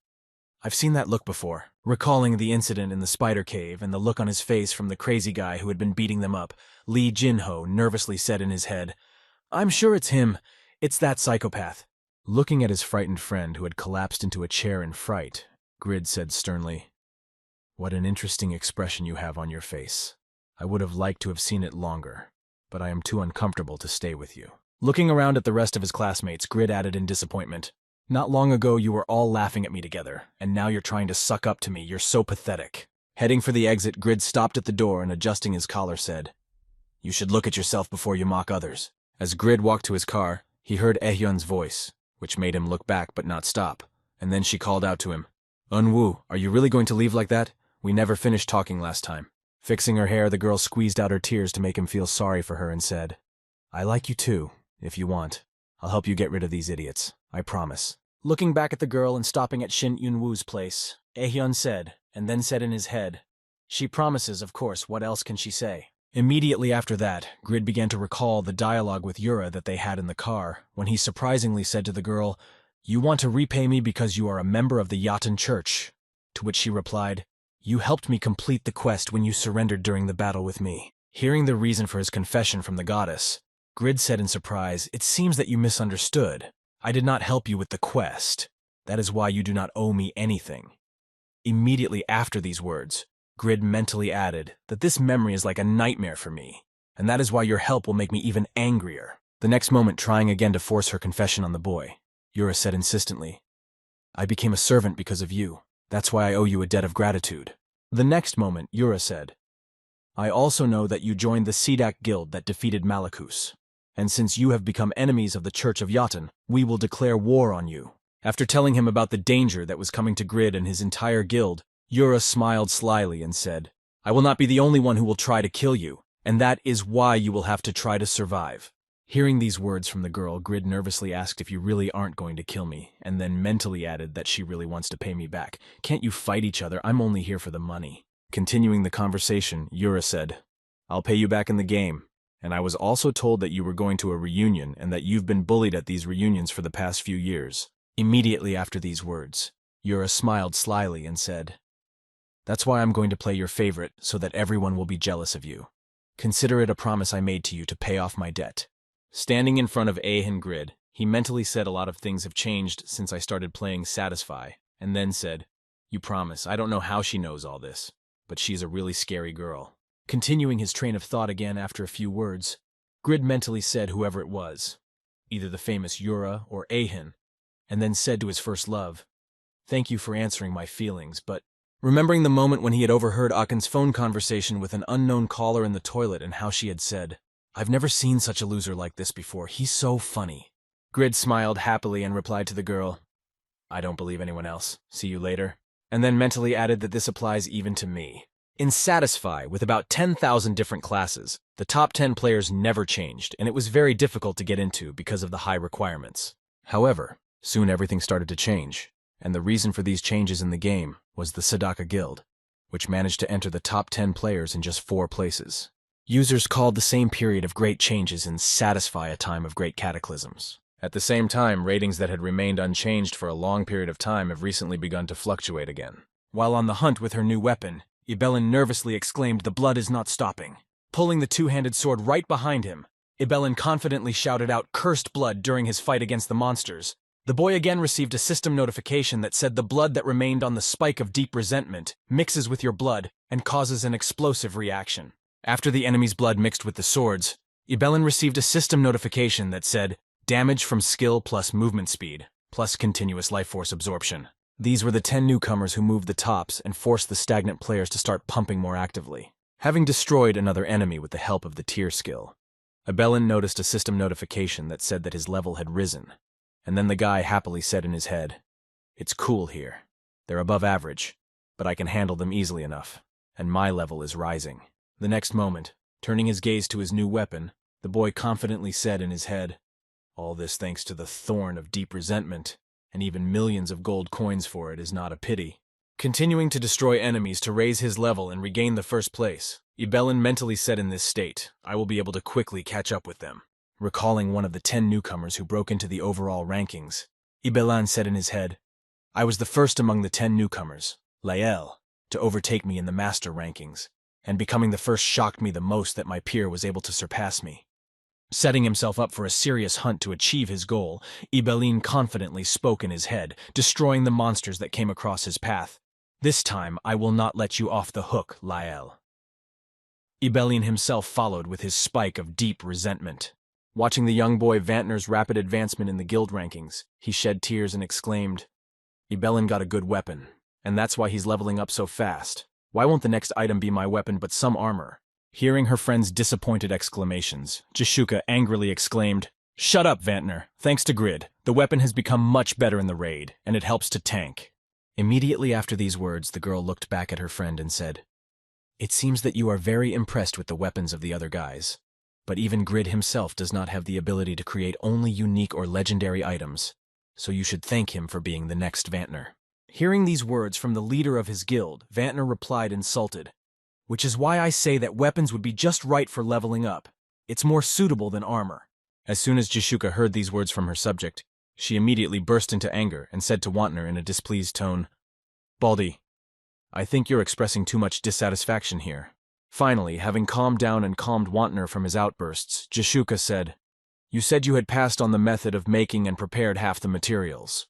"I've seen that look before." Recalling the incident in the spider cave and the look on his face from the crazy guy who had been beating them up, Lee Jin-ho nervously said in his head, "I'm sure it's him. It's that psychopath." Looking at his frightened friend who had collapsed into a chair in fright, Grid said sternly, "What an interesting expression you have on your face. I would have liked to have seen it longer, but I am too uncomfortable to stay with you." Looking around at the rest of his classmates, Grid added in disappointment, "Not long ago you were all laughing at me together, and now you're trying to suck up to me. You're so pathetic." Heading for the exit, Grid stopped at the door and adjusting his collar said, "You should look at yourself before you mock others." As Grid walked to his car, he heard Ae-hyun's voice, which made him look back but not stop, and then she called out to him, "Un-woo, are you really going to leave like that? We never finished talking last time." Fixing her hair, the girl squeezed out her tears to make him feel sorry for her and said, "I like you too, if you want. I'll help you get rid of these idiots. I promise." Looking back at the girl and stopping at Shin Yunwoo's place, Ae-hyun said, and then said in his head, "She promises, of course, what else can she say?" Immediately after that, Grid began to recall the dialogue with Yura that they had in the car, when he surprisingly said to the girl, "You want to repay me because you are a member of the Yatan Church," to which she replied, "You helped me complete the quest when you surrendered during the battle with me." Hearing the reason for his confession from the goddess, Grid said in surprise, "It seems that you misunderstood. I did not help you with the quest. That is why you do not owe me anything." Immediately after these words, Grid mentally added that this memory is like a nightmare for me, and that is why your help will make me even angrier. The next moment, trying again to force her confession on the boy, Yura said insistently, "I became a servant because of you. That's why I owe you a debt of gratitude." The next moment, Yura said, "I also know that you joined the Sidak Guild that defeated Malakus, and since you have become enemies of the Church of Yatan, we will declare war on you." After telling him about the danger that was coming to Grid and his entire guild, Yura smiled slyly and said, "I will not be the only one who will try to kill you, and that is why you will have to try to survive." Hearing these words from the girl, Grid nervously asked if you really aren't going to kill me, and then mentally added that she really wants to pay me back. "Can't you fight each other? I'm only here for the money." Continuing the conversation, Yura said, "I'll pay you back in the game, and I was also told that you were going to a reunion and that you've been bullied at these reunions for the past few years." Immediately after these words, Yura smiled slyly and said, "That's why I'm going to play your favorite so that everyone will be jealous of you. Consider it a promise I made to you to pay off my debt." Standing in front of Ae and Grid, he mentally said, "A lot of things have changed since I started playing Satisfy," and then said, "You promise. I don't know how she knows all this, but she's a really scary girl." Continuing his train of thought again after a few words, Grid mentally said whoever it was, either the famous Yura or Ahin, and then said to his first love, "Thank you for answering my feelings, but..." Remembering the moment when he had overheard Akin's phone conversation with an unknown caller in the toilet and how she had said, "I've never seen such a loser like this before. He's so funny." Grid smiled happily and replied to the girl, "I don't believe anyone else. See you later." And then mentally added that this applies even to me. In Satisfy, with about 10,000 different classes, the top 10 players never changed, and it was very difficult to get into because of the high requirements. However, soon everything started to change, and the reason for these changes in the game was the Sadaka Guild, which managed to enter the top 10 players in just 4 places. Users called the same period of great changes in satisfy a time of great cataclysms. At the same time, ratings that had remained unchanged for a long period of time have recently begun to fluctuate again. While on the hunt with her new weapon, Ibelin nervously exclaimed, "The blood is not stopping." Pulling the two-handed sword right behind him, Ibelin confidently shouted out, "Cursed blood," during his fight against the monsters. The boy again received a system notification that said the blood that remained on the spike of deep resentment mixes with your blood and causes an explosive reaction. After the enemy's blood mixed with the swords, Ibelin received a system notification that said, damage from skill plus movement speed, plus continuous life force absorption. These were the 10 newcomers who moved the tops and forced the stagnant players to start pumping more actively. Having destroyed another enemy with the help of the tier skill, Ibelin noticed a system notification that said that his level had risen. And then the guy happily said in his head, "It's cool here. They're above average, but I can handle them easily enough, and my level is rising." The next moment, turning his gaze to his new weapon, the boy confidently said in his head, "All this thanks to the thorn of deep resentment, and even millions of gold coins for it is not a pity." Continuing to destroy enemies to raise his level and regain the first place, Ibelin mentally said in this state, "I will be able to quickly catch up with them." Recalling one of the 10 newcomers who broke into the overall rankings, Ibelin said in his head, "I was the first among the 10 newcomers, Lael, to overtake me in the master rankings, and becoming the first shocked me the most that my peer was able to surpass me." Setting himself up for a serious hunt to achieve his goal, Ibelin confidently spoke in his head, destroying the monsters that came across his path. "This time I will not let you off the hook, Lael." Ibelin himself followed with his spike of deep resentment. Watching the young boy Vantner's rapid advancement in the guild rankings, he shed tears and exclaimed, "Ibelin got a good weapon, and that's why he's leveling up so fast. Why won't the next item be my weapon but some armor?" Hearing her friend's disappointed exclamations, Jishuka angrily exclaimed, "Shut up, Vantner. Thanks to Grid, the weapon has become much better in the raid, and it helps to tank." Immediately after these words, the girl looked back at her friend and said, "It seems that you are very impressed with the weapons of the other guys. But even Grid himself does not have the ability to create only unique or legendary items, so you should thank him for being the next Vantner." Hearing these words from the leader of his guild, Vantner replied insulted, "Which is why I say that weapons would be just right for leveling up. It's more suitable than armor." As soon as Jishuka heard these words from her subject, she immediately burst into anger and said to Wantner in a displeased tone, "Baldy, I think you're expressing too much dissatisfaction here." Finally, having calmed down and calmed Wantner from his outbursts, Jishuka said, "You said you had passed on the method of making and prepared half the materials."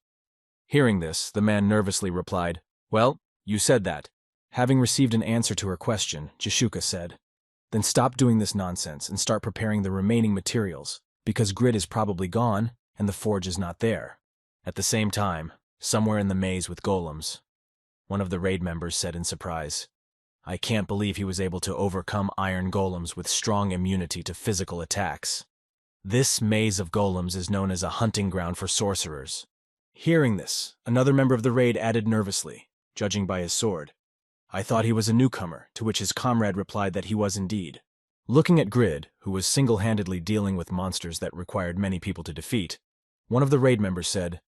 Hearing this, the man nervously replied, "Well, you said that." Having received an answer to her question, Jishuka said, "Then stop doing this nonsense and start preparing the remaining materials, because Grid is probably gone and the forge is not there." At the same time, somewhere in the maze with golems, one of the raid members said in surprise, "I can't believe he was able to overcome iron golems with strong immunity to physical attacks. This maze of golems is known as a hunting ground for sorcerers." Hearing this, another member of the raid added nervously, judging by his sword, "I thought he was a newcomer," to which his comrade replied that he was indeed. Looking at Grid, who was single-handedly dealing with monsters that required many people to defeat, one of the raid members said,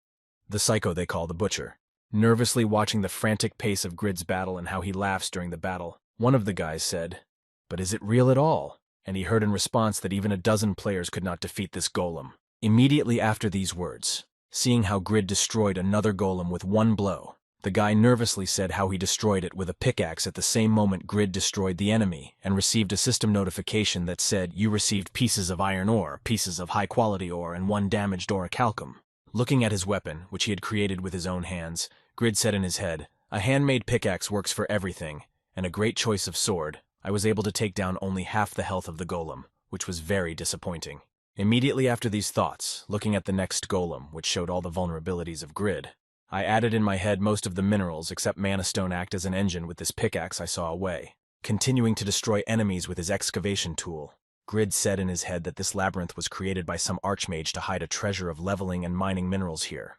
"The psycho they call the Butcher." Nervously watching the frantic pace of Grid's battle and how he laughs during the battle, one of the guys said, "But is it real at all?" And he heard in response that even a dozen players could not defeat this golem. Immediately after these words, seeing how Grid destroyed another golem with one blow, the guy nervously said how he destroyed it with a pickaxe at the same moment Grid destroyed the enemy and received a system notification that said, "You received pieces of iron ore, pieces of high-quality ore, and 1 damaged orichalcum." Looking at his weapon, which he had created with his own hands, Grid said in his head, "A handmade pickaxe works for everything, and a great choice of sword. I was able to take down only half the health of the golem, which was very disappointing." Immediately after these thoughts, looking at the next golem, which showed all the vulnerabilities of Grid, I added in my head most of the minerals except mana stone act as an engine with this pickaxe I saw away. Continuing to destroy enemies with his excavation tool, Grid said in his head that this labyrinth was created by some archmage to hide a treasure of leveling and mining minerals here.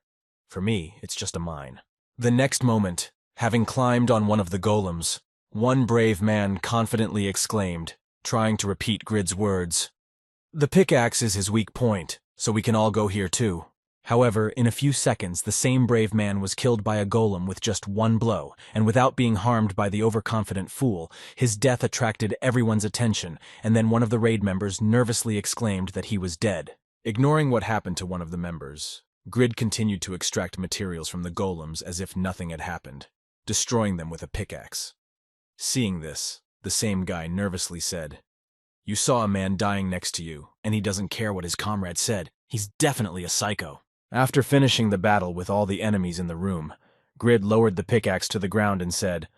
For me, it's just a mine. The next moment, having climbed on one of the golems, one brave man confidently exclaimed, trying to repeat Grid's words, "The pickaxe is his weak point, so we can all go here too." However, in a few seconds, the same brave man was killed by a golem with just one blow, and without being harmed by the overconfident fool, his death attracted everyone's attention, and then one of the raid members nervously exclaimed that he was dead. Ignoring what happened to one of the members, Grid continued to extract materials from the golems as if nothing had happened, destroying them with a pickaxe. Seeing this, the same guy nervously said, "You saw a man dying next to you, and he doesn't care what his comrade said. He's definitely a psycho." After finishing the battle with all the enemies in the room, Grid lowered the pickaxe to the ground and said,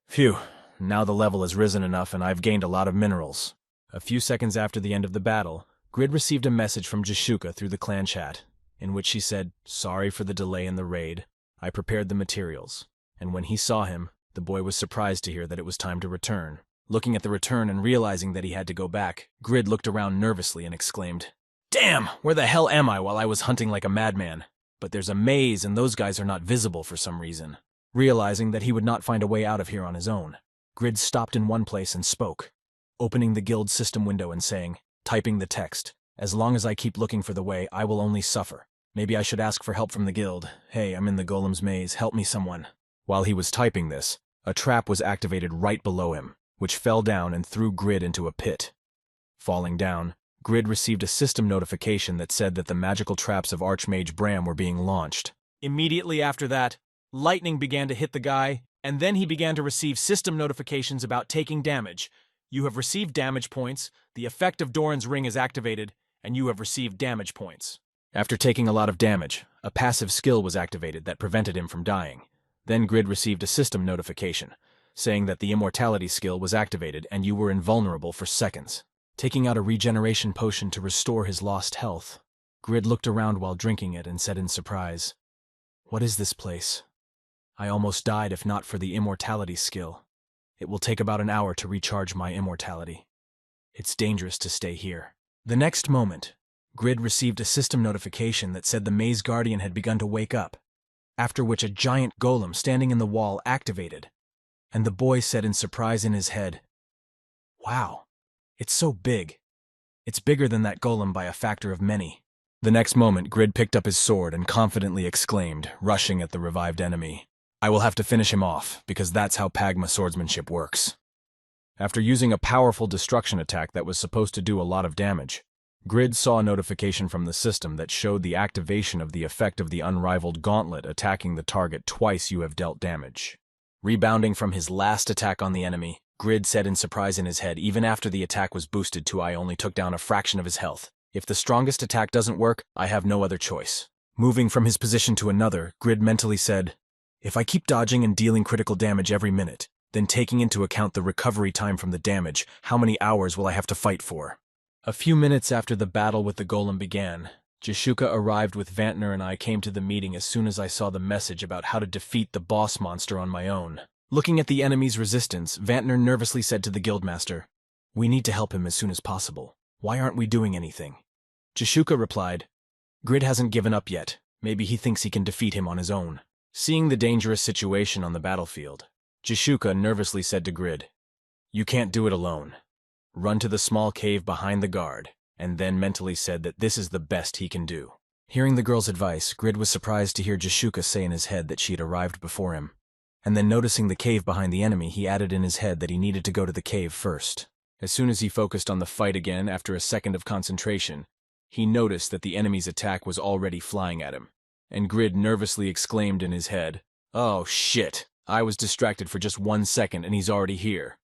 "Phew, now the level has risen enough and I've gained a lot of minerals." A few seconds after the end of the battle, Grid received a message from Jishuka through the clan chat, in which she said, "Sorry for the delay in the raid. I prepared the materials." And when he saw him, the boy was surprised to hear that it was time to return. Looking at the return and realizing that he had to go back, Grid looked around nervously and exclaimed, "Damn, where the hell am I while I was hunting like a madman? But there's a maze and those guys are not visible for some reason." Realizing that he would not find a way out of here on his own, Grid stopped in one place and spoke, opening the guild system window and saying, typing the text, "As long as I keep looking for the way, I will only suffer. Maybe I should ask for help from the guild. Hey, I'm in the golem's maze. Help me, someone." While he was typing this, a trap was activated right below him, which fell down and threw Grid into a pit. Falling down, Grid received a system notification that said that the magical traps of Archmage Bram were being launched. Immediately after that, lightning began to hit the guy, and then he began to receive system notifications about taking damage. "You have received damage points, the effect of Doran's ring is activated, and you have received damage points." After taking a lot of damage, a passive skill was activated that prevented him from dying. Then Grid received a system notification, saying that the immortality skill was activated and you were invulnerable for seconds. Taking out a regeneration potion to restore his lost health, Grid looked around while drinking it and said in surprise, "What is this place? I almost died if not for the immortality skill. It will take about an hour to recharge my immortality. It's dangerous to stay here." The next moment, Grid received a system notification that said the Maze Guardian had begun to wake up, after which a giant golem standing in the wall activated, and the boy said in surprise in his head, "Wow, it's so big. It's bigger than that golem by a factor of many." The next moment, Grid picked up his sword and confidently exclaimed, rushing at the revived enemy, "I will have to finish him off, because that's how Pagma swordsmanship works." After using a powerful destruction attack that was supposed to do a lot of damage, Grid saw a notification from the system that showed the activation of the effect of the unrivaled gauntlet attacking the target twice you have dealt damage. Rebounding from his last attack on the enemy, Grid said in surprise in his head, even after the attack was boosted to I only took down a fraction of his health. If the strongest attack doesn't work, I have no other choice. Moving from his position to another, Grid mentally said, "If I keep dodging and dealing critical damage every minute, then taking into account the recovery time from the damage, how many hours will I have to fight for?" A few minutes after the battle with the golem began, Jishuka arrived with Vantner and I came to the meeting as soon as I saw the message about how to defeat the boss monster on my own. Looking at the enemy's resistance, Vantner nervously said to the guildmaster, "We need to help him as soon as possible. Why aren't we doing anything?" Jishuka replied, "Grid hasn't given up yet. Maybe he thinks he can defeat him on his own." Seeing the dangerous situation on the battlefield, Jishuka nervously said to Grid, "You can't do it alone. Run to the small cave behind the guard," and then mentally said that this is the best he can do. Hearing the girl's advice, Grid was surprised to hear Jishuka say in his head that she had arrived before him. And then noticing the cave behind the enemy, he added in his head that he needed to go to the cave first. As soon as he focused on the fight again after a second of concentration, he noticed that the enemy's attack was already flying at him. And Grid nervously exclaimed in his head, "Oh shit, I was distracted for just 1 second and he's already here."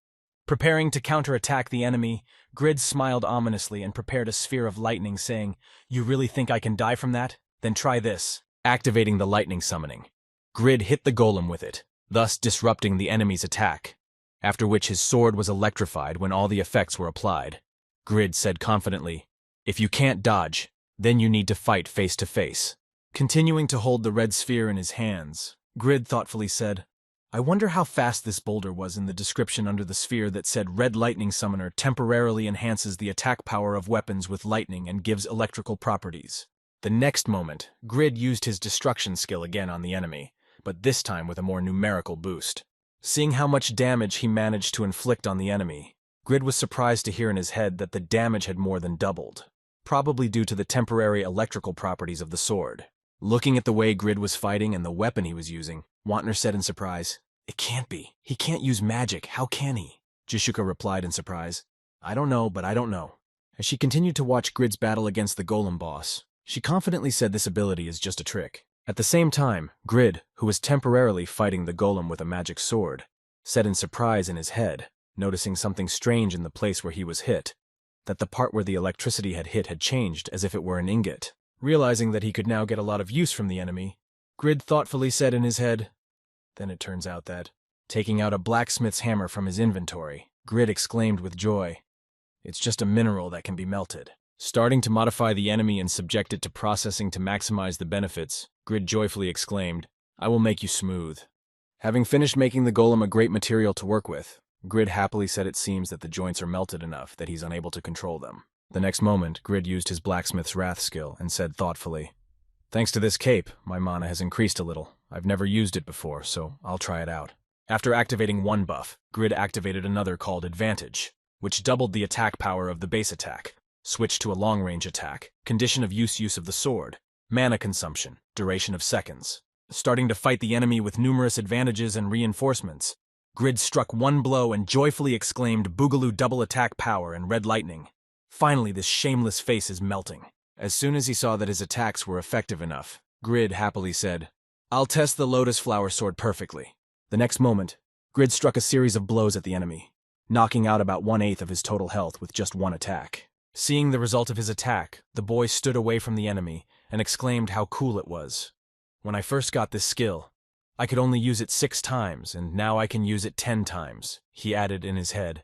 Preparing to counterattack the enemy, Grid smiled ominously and prepared a sphere of lightning, saying, "You really think I can die from that? Then try this." Activating the lightning summoning, Grid hit the golem with it, thus disrupting the enemy's attack, after which his sword was electrified when all the effects were applied. Grid said confidently, "If you can't dodge, then you need to fight face to face." Continuing to hold the red sphere in his hands, Grid thoughtfully said, "I wonder how fast this boulder was in the description under the sphere that said Red Lightning Summoner temporarily enhances the attack power of weapons with lightning and gives electrical properties." The next moment, Grid used his destruction skill again on the enemy, but this time with a more numerical boost. Seeing how much damage he managed to inflict on the enemy, Grid was surprised to hear in his head that the damage had more than doubled, probably due to the temporary electrical properties of the sword. Looking at the way Grid was fighting and the weapon he was using, Wantner said in surprise, "It can't be. He can't use magic. How can he?" Jishuka replied in surprise, "I don't know, but I don't know." As she continued to watch Grid's battle against the golem boss, she confidently said this ability is just a trick. At the same time, Grid, who was temporarily fighting the golem with a magic sword, said in surprise in his head, noticing something strange in the place where he was hit, that the part where the electricity had hit had changed as if it were an ingot. Realizing that he could now get a lot of use from the enemy, Grid thoughtfully said in his head, "Then it turns out that..." Taking out a blacksmith's hammer from his inventory, Grid exclaimed with joy, "It's just a mineral that can be melted." Starting to modify the enemy and subject it to processing to maximize the benefits, Grid joyfully exclaimed, "I will make you smooth." Having finished making the golem a great material to work with, Grid happily said it seems that the joints are melted enough that he's unable to control them. The next moment, Grid used his blacksmith's wrath skill and said thoughtfully, "Thanks to this cape, my mana has increased a little. I've never used it before, so I'll try it out." After activating one buff, Grid activated another called Advantage, which doubled the attack power of the base attack, switched to a long-range attack, condition of use of the sword, mana consumption, duration of seconds. Starting to fight the enemy with numerous advantages and reinforcements, Grid struck one blow and joyfully exclaimed Boogaloo double attack power and red lightning. Finally, this shameless face is melting. As soon as he saw that his attacks were effective enough, Grid happily said, "I'll test the Lotus Flower Sword perfectly." The next moment, Grid struck a series of blows at the enemy, knocking out about 1/8 of his total health with just one attack. Seeing the result of his attack, the boy stood away from the enemy and exclaimed how cool it was. "When I first got this skill, I could only use it 6 times, and now I can use it 10 times, he added in his head.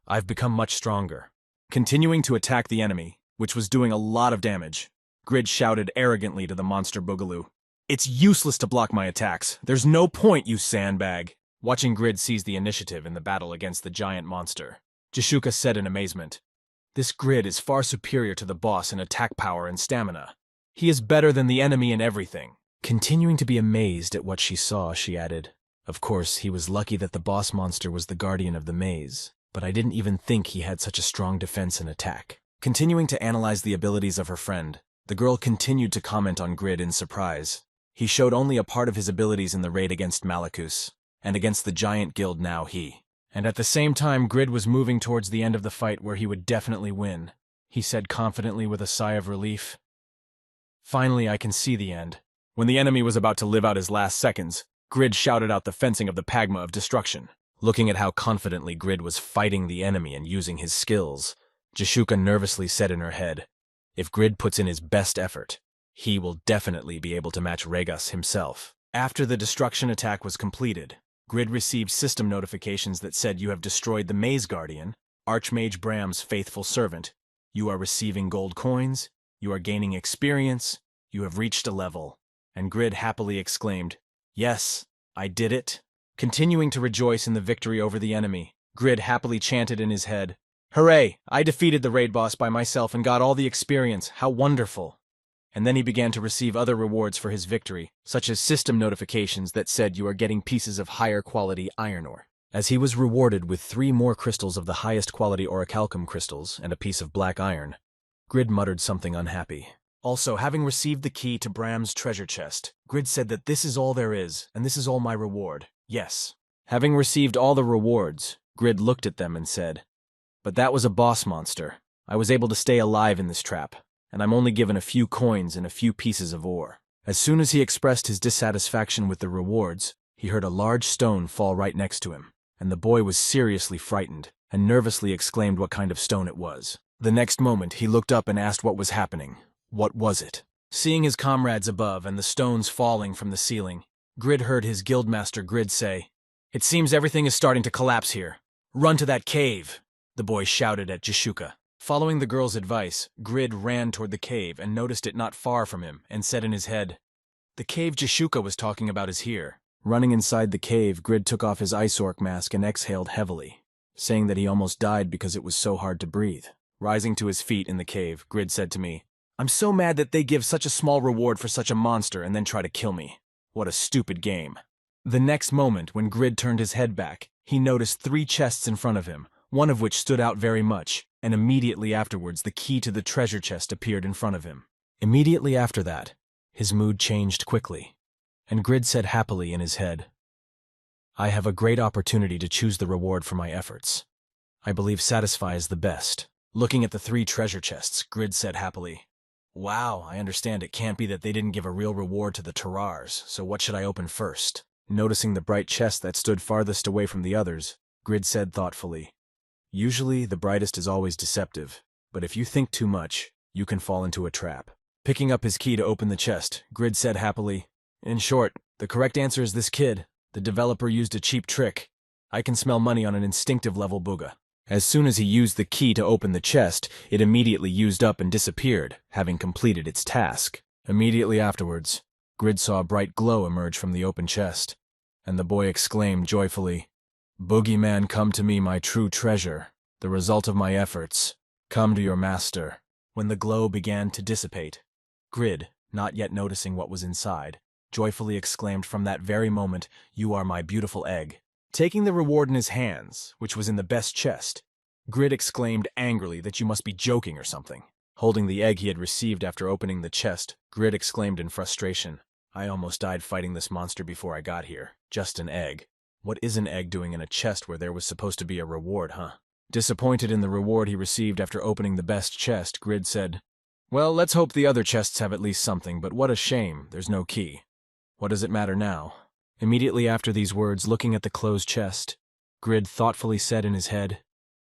"I've become much stronger." Continuing to attack the enemy, which was doing a lot of damage, Grid shouted arrogantly to the monster Boogaloo, "It's useless to block my attacks. There's no point, you sandbag." Watching Grid seize the initiative in the battle against the giant monster, Jishuka said in amazement, "This Grid is far superior to the boss in attack power and stamina. He is better than the enemy in everything." Continuing to be amazed at what she saw, she added, "Of course, he was lucky that the boss monster was the guardian of the maze, but I didn't even think he had such a strong defense and attack." Continuing to analyze the abilities of her friend, the girl continued to comment on Grid in surprise. He showed only a part of his abilities in the raid against Malachus, and against the giant guild now he. And at the same time Grid was moving towards the end of the fight where he would definitely win. He said confidently with a sigh of relief, "Finally I can see the end." When the enemy was about to live out his last seconds, Grid shouted out the fencing of the Pagma of Destruction. Looking at how confidently Grid was fighting the enemy and using his skills, Jishuka nervously said in her head, "If Grid puts in his best effort, he will definitely be able to match Regas himself." After the destruction attack was completed, Grid received system notifications that said you have destroyed the Maze Guardian, Archmage Bram's faithful servant, you are receiving gold coins, you are gaining experience, you have reached a level. And Grid happily exclaimed, "Yes, I did it." Continuing to rejoice in the victory over the enemy, Grid happily chanted in his head, "Hooray! I defeated the raid boss by myself and got all the experience. How wonderful!" And then he began to receive other rewards for his victory, such as system notifications that said you are getting pieces of higher quality iron ore. As he was rewarded with 3 more crystals of the highest quality orichalcum crystals and a piece of black iron, Grid muttered something unhappy. Also, having received the key to Bram's treasure chest, Grid said that this is all there is, and this is all my reward. Yes. Having received all the rewards, Grid looked at them and said, "But that was a boss monster. I was able to stay alive in this trap, and I'm only given a few coins and a few pieces of ore." As soon as he expressed his dissatisfaction with the rewards, he heard a large stone fall right next to him, and the boy was seriously frightened and nervously exclaimed what kind of stone it was. The next moment, he looked up and asked what was happening. What was it? Seeing his comrades above and the stones falling from the ceiling, Grid heard his guildmaster Grid say, "It seems everything is starting to collapse here. Run to that cave," the boy shouted at Jishuka. Following the girl's advice, Grid ran toward the cave and noticed it not far from him and said in his head, "The cave Jishuka was talking about is here." Running inside the cave, Grid took off his ice orc mask and exhaled heavily, saying that he almost died because it was so hard to breathe. Rising to his feet in the cave, Grid said to me, "I'm so mad that they give such a small reward for such a monster and then try to kill me. What a stupid game." The next moment, when Grid turned his head back, he noticed 3 chests in front of him, one of which stood out very much, and immediately afterwards the key to the treasure chest appeared in front of him. Immediately after that, His mood changed quickly, and Grid said happily in his head, I have a great opportunity to choose the reward for my efforts. I believe Satisfy is the best. Looking at the 3 treasure chests, Grid said happily, Wow, I understand it can't be that they didn't give a real reward to the Terrars, so what should I open first? Noticing the bright chest that stood farthest away from the others, Grid said thoughtfully, Usually, the brightest is always deceptive, but if you think too much, you can fall into a trap. Picking up his key to open the chest, Grid said happily, In short, the correct answer is this kid. The developer used a cheap trick. I can smell money on an instinctive level, Booga. As soon as he used the key to open the chest, it immediately used up and disappeared, having completed its task. Immediately afterwards, Grid saw a bright glow emerge from the open chest, and the boy exclaimed joyfully, Boogeyman, come to me, my true treasure, the result of my efforts. Come to your master. When the glow began to dissipate, Grid, not yet noticing what was inside, joyfully exclaimed from that very moment, You are my beautiful egg. Taking the reward in his hands, which was in the best chest, Grid exclaimed angrily that you must be joking or something. Holding the egg he had received after opening the chest, Grid exclaimed in frustration, I almost died fighting this monster before I got here. Just an egg. What is an egg doing in a chest where there was supposed to be a reward, huh? Disappointed in the reward he received after opening the best chest, Grid said, Well, let's hope the other chests have at least something, but what a shame, there's no key. What does it matter now? Immediately after these words, looking at the closed chest, Grid thoughtfully said in his head,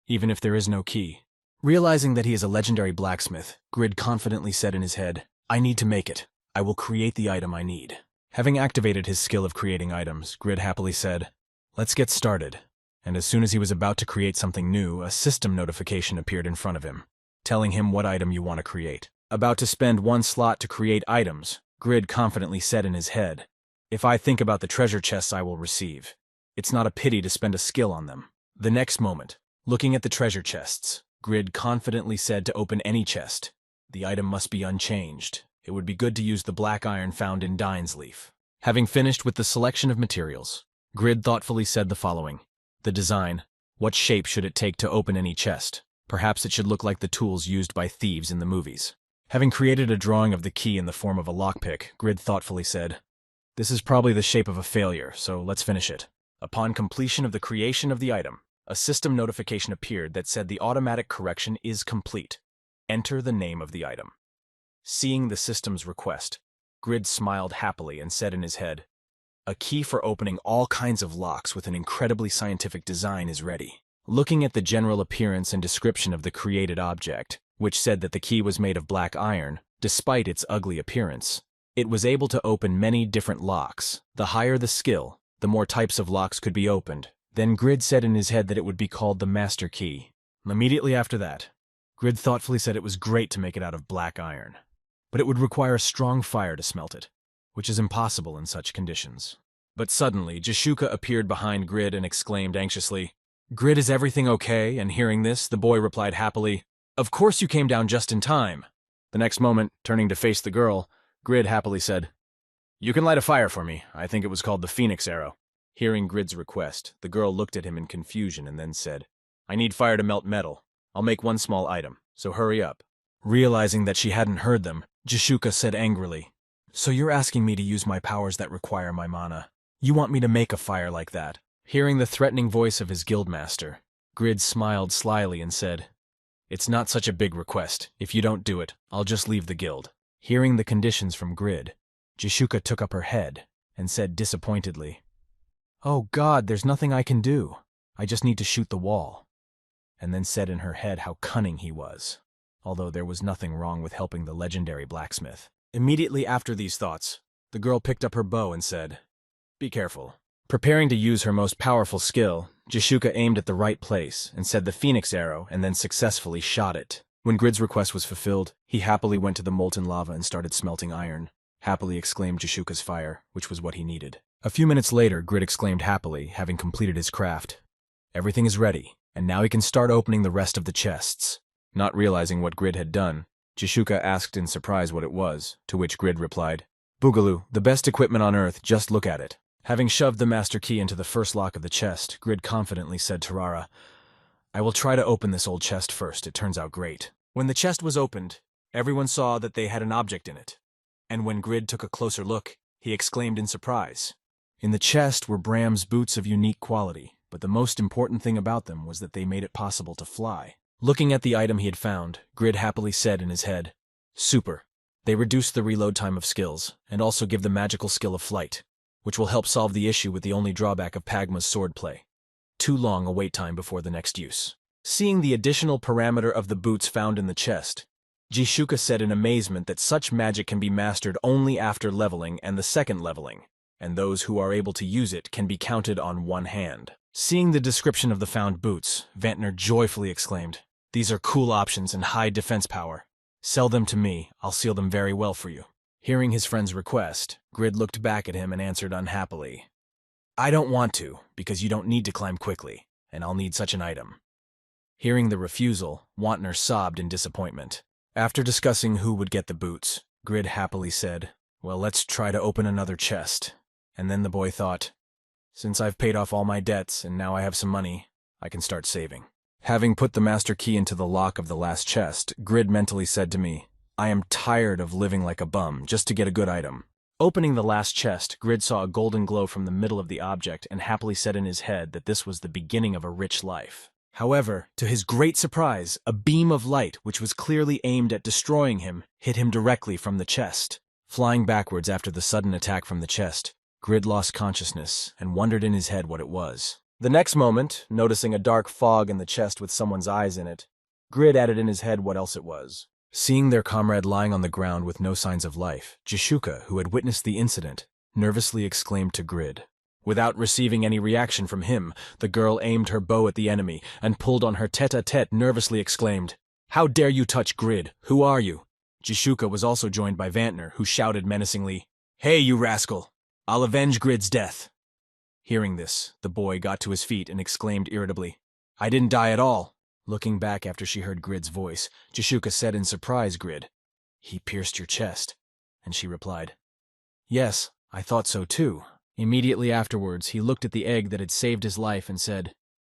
Even if there is no key. Realizing that he is a legendary blacksmith, Grid confidently said in his head, I need to make it. I will create the item I need. Having activated his skill of creating items, Grid happily said, Let's get started. And as soon as he was about to create something new, a system notification appeared in front of him, telling him what item you want to create. About to spend 1 slot to create items, Grid confidently said in his head, If I think about the treasure chests I will receive, it's not a pity to spend a skill on them. The next moment, looking at the treasure chests, Grid confidently said to open any chest. The item must be unchanged. It would be good to use the black iron found in Dine's leaf. Having finished with the selection of materials, Grid thoughtfully said the following. The design. What shape should it take to open any chest? Perhaps it should look like the tools used by thieves in the movies. Having created a drawing of the key in the form of a lockpick, Grid thoughtfully said, This is probably the shape of a failure, so let's finish it. Upon completion of the creation of the item, a system notification appeared that said the automatic correction is complete. Enter the name of the item. Seeing the system's request, Grid smiled happily and said in his head, A key for opening all kinds of locks with an incredibly scientific design is ready. Looking at the general appearance and description of the created object, which said that the key was made of black iron, despite its ugly appearance, it was able to open many different locks. The higher the skill, the more types of locks could be opened. Then Grid said in his head that it would be called the Master Key. Immediately after that, Grid thoughtfully said it was great to make it out of black iron, but it would require strong fire to smelt it, which is impossible in such conditions. But suddenly, Jashuka appeared behind Grid and exclaimed anxiously, Grid, is everything okay? And hearing this, the boy replied happily, Of course you came down just in time. The next moment, turning to face the girl, Grid happily said, You can light a fire for me. I think it was called the Phoenix Arrow. Hearing Grid's request, the girl looked at him in confusion and then said, I need fire to melt metal. I'll make one small item, so hurry up. Realizing that she hadn't heard them, Jashuka said angrily, So you're asking me to use my powers that require my mana. You want me to make a fire like that? Hearing the threatening voice of his guildmaster, Grid smiled slyly and said, It's not such a big request. If you don't do it, I'll just leave the guild. Hearing the conditions from Grid, Jashuka took up her head and said disappointedly, Oh God, there's nothing I can do. I just need to shoot the wall. And then said in her head how cunning he was, although there was nothing wrong with helping the legendary blacksmith. Immediately after these thoughts, the girl picked up her bow and said, Be careful. Preparing to use her most powerful skill, Jashuka aimed at the right place and said the Phoenix Arrow and then successfully shot it. When Grid's request was fulfilled, he happily went to the molten lava and started smelting iron. Happily exclaimed Jashuka's fire, which was what he needed. A few minutes later, Grid exclaimed happily, having completed his craft. Everything is ready, and now he can start opening the rest of the chests. Not realizing what Grid had done, Jashuka asked in surprise what it was, to which Grid replied, Boogaloo, the best equipment on Earth, just look at it. Having shoved the master key into the first lock of the chest, Grid confidently said to Rara, I will try to open this old chest first, it turns out great. When the chest was opened, everyone saw that they had an object in it. And when Grid took a closer look, he exclaimed in surprise. In the chest were Bram's boots of unique quality, but the most important thing about them was that they made it possible to fly. Looking at the item he had found, Grid happily said in his head, "Super. They reduce the reload time of skills, and also give the magical skill of flight, which will help solve the issue with the only drawback of Pagma's swordplay. Too long a wait time before the next use." Seeing the additional parameter of the boots found in the chest, Jishuka said in amazement that such magic can be mastered only after leveling and the second leveling, and those who are able to use it can be counted on one hand. Seeing the description of the found boots, Vantner joyfully exclaimed, "These are cool options and high defense power. Sell them to me, I'll seal them very well for you." Hearing his friend's request, Grid looked back at him and answered unhappily, "I don't want to, because you don't need to climb quickly, and I'll need such an item." Hearing the refusal, Wantner sobbed in disappointment. After discussing who would get the boots, Grid happily said, "Well, let's try to open another chest." And then the boy thought, "Since I've paid off all my debts and now I have some money, I can start saving." Having put the master key into the lock of the last chest, Grid mentally said to me, "I am tired of living like a bum just to get a good item." Opening the last chest, Grid saw a golden glow from the middle of the object and happily said in his head that this was the beginning of a rich life. However, to his great surprise, a beam of light, which was clearly aimed at destroying him, hit him directly from the chest. Flying backwards after the sudden attack from the chest, Grid lost consciousness and wondered in his head what it was. The next moment, noticing a dark fog in the chest with someone's eyes in it, Grid added in his head what else it was. Seeing their comrade lying on the ground with no signs of life, Jishuka, who had witnessed the incident, nervously exclaimed to Grid. Without receiving any reaction from him, the girl aimed her bow at the enemy and pulled on her tete-a-tete, nervously exclaimed, "How dare you touch Grid? Who are you?" Jishuka was also joined by Vantner, who shouted menacingly, "Hey, you rascal! I'll avenge Grid's death." Hearing this, the boy got to his feet and exclaimed irritably, "I didn't die at all." Looking back after she heard Grid's voice, Jishuka said in surprise, "Grid, he pierced your chest." And she replied, "Yes, I thought so too." Immediately afterwards, he looked at the egg that had saved his life and said,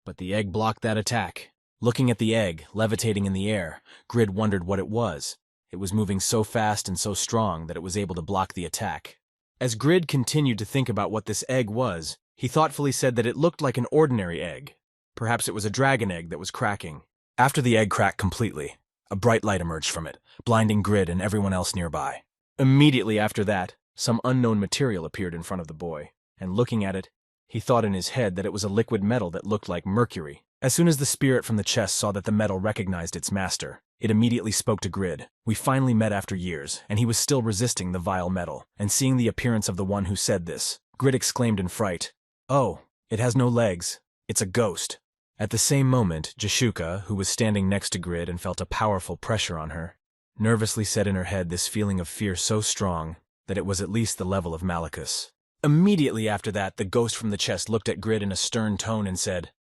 "But the egg blocked that attack." Looking at the egg, levitating in the air, Grid wondered what it was. It was moving so fast and so strong that it was able to block the attack. As Grid continued to think about what this egg was, he thoughtfully said that it looked like an ordinary egg. Perhaps it was a dragon egg that was cracking. After the egg cracked completely, a bright light emerged from it, blinding Grid and everyone else nearby. Immediately after that, some unknown material appeared in front of the boy, and looking at it, he thought in his head that it was a liquid metal that looked like mercury. As soon as the spirit from the chest saw that the metal recognized its master, it immediately spoke to Grid. We finally met after years, and he was still resisting the vile metal. And seeing the appearance of the one who said this, Grid exclaimed in fright, "Oh, it has no legs. It's a ghost." At the same moment, Jishuka, who was standing next to Grid and felt a powerful pressure on her, nervously said in her head this feeling of fear so strong that it was at least the level of Malachus. Immediately after that, the ghost from the chest looked at Grid in a stern tone and said,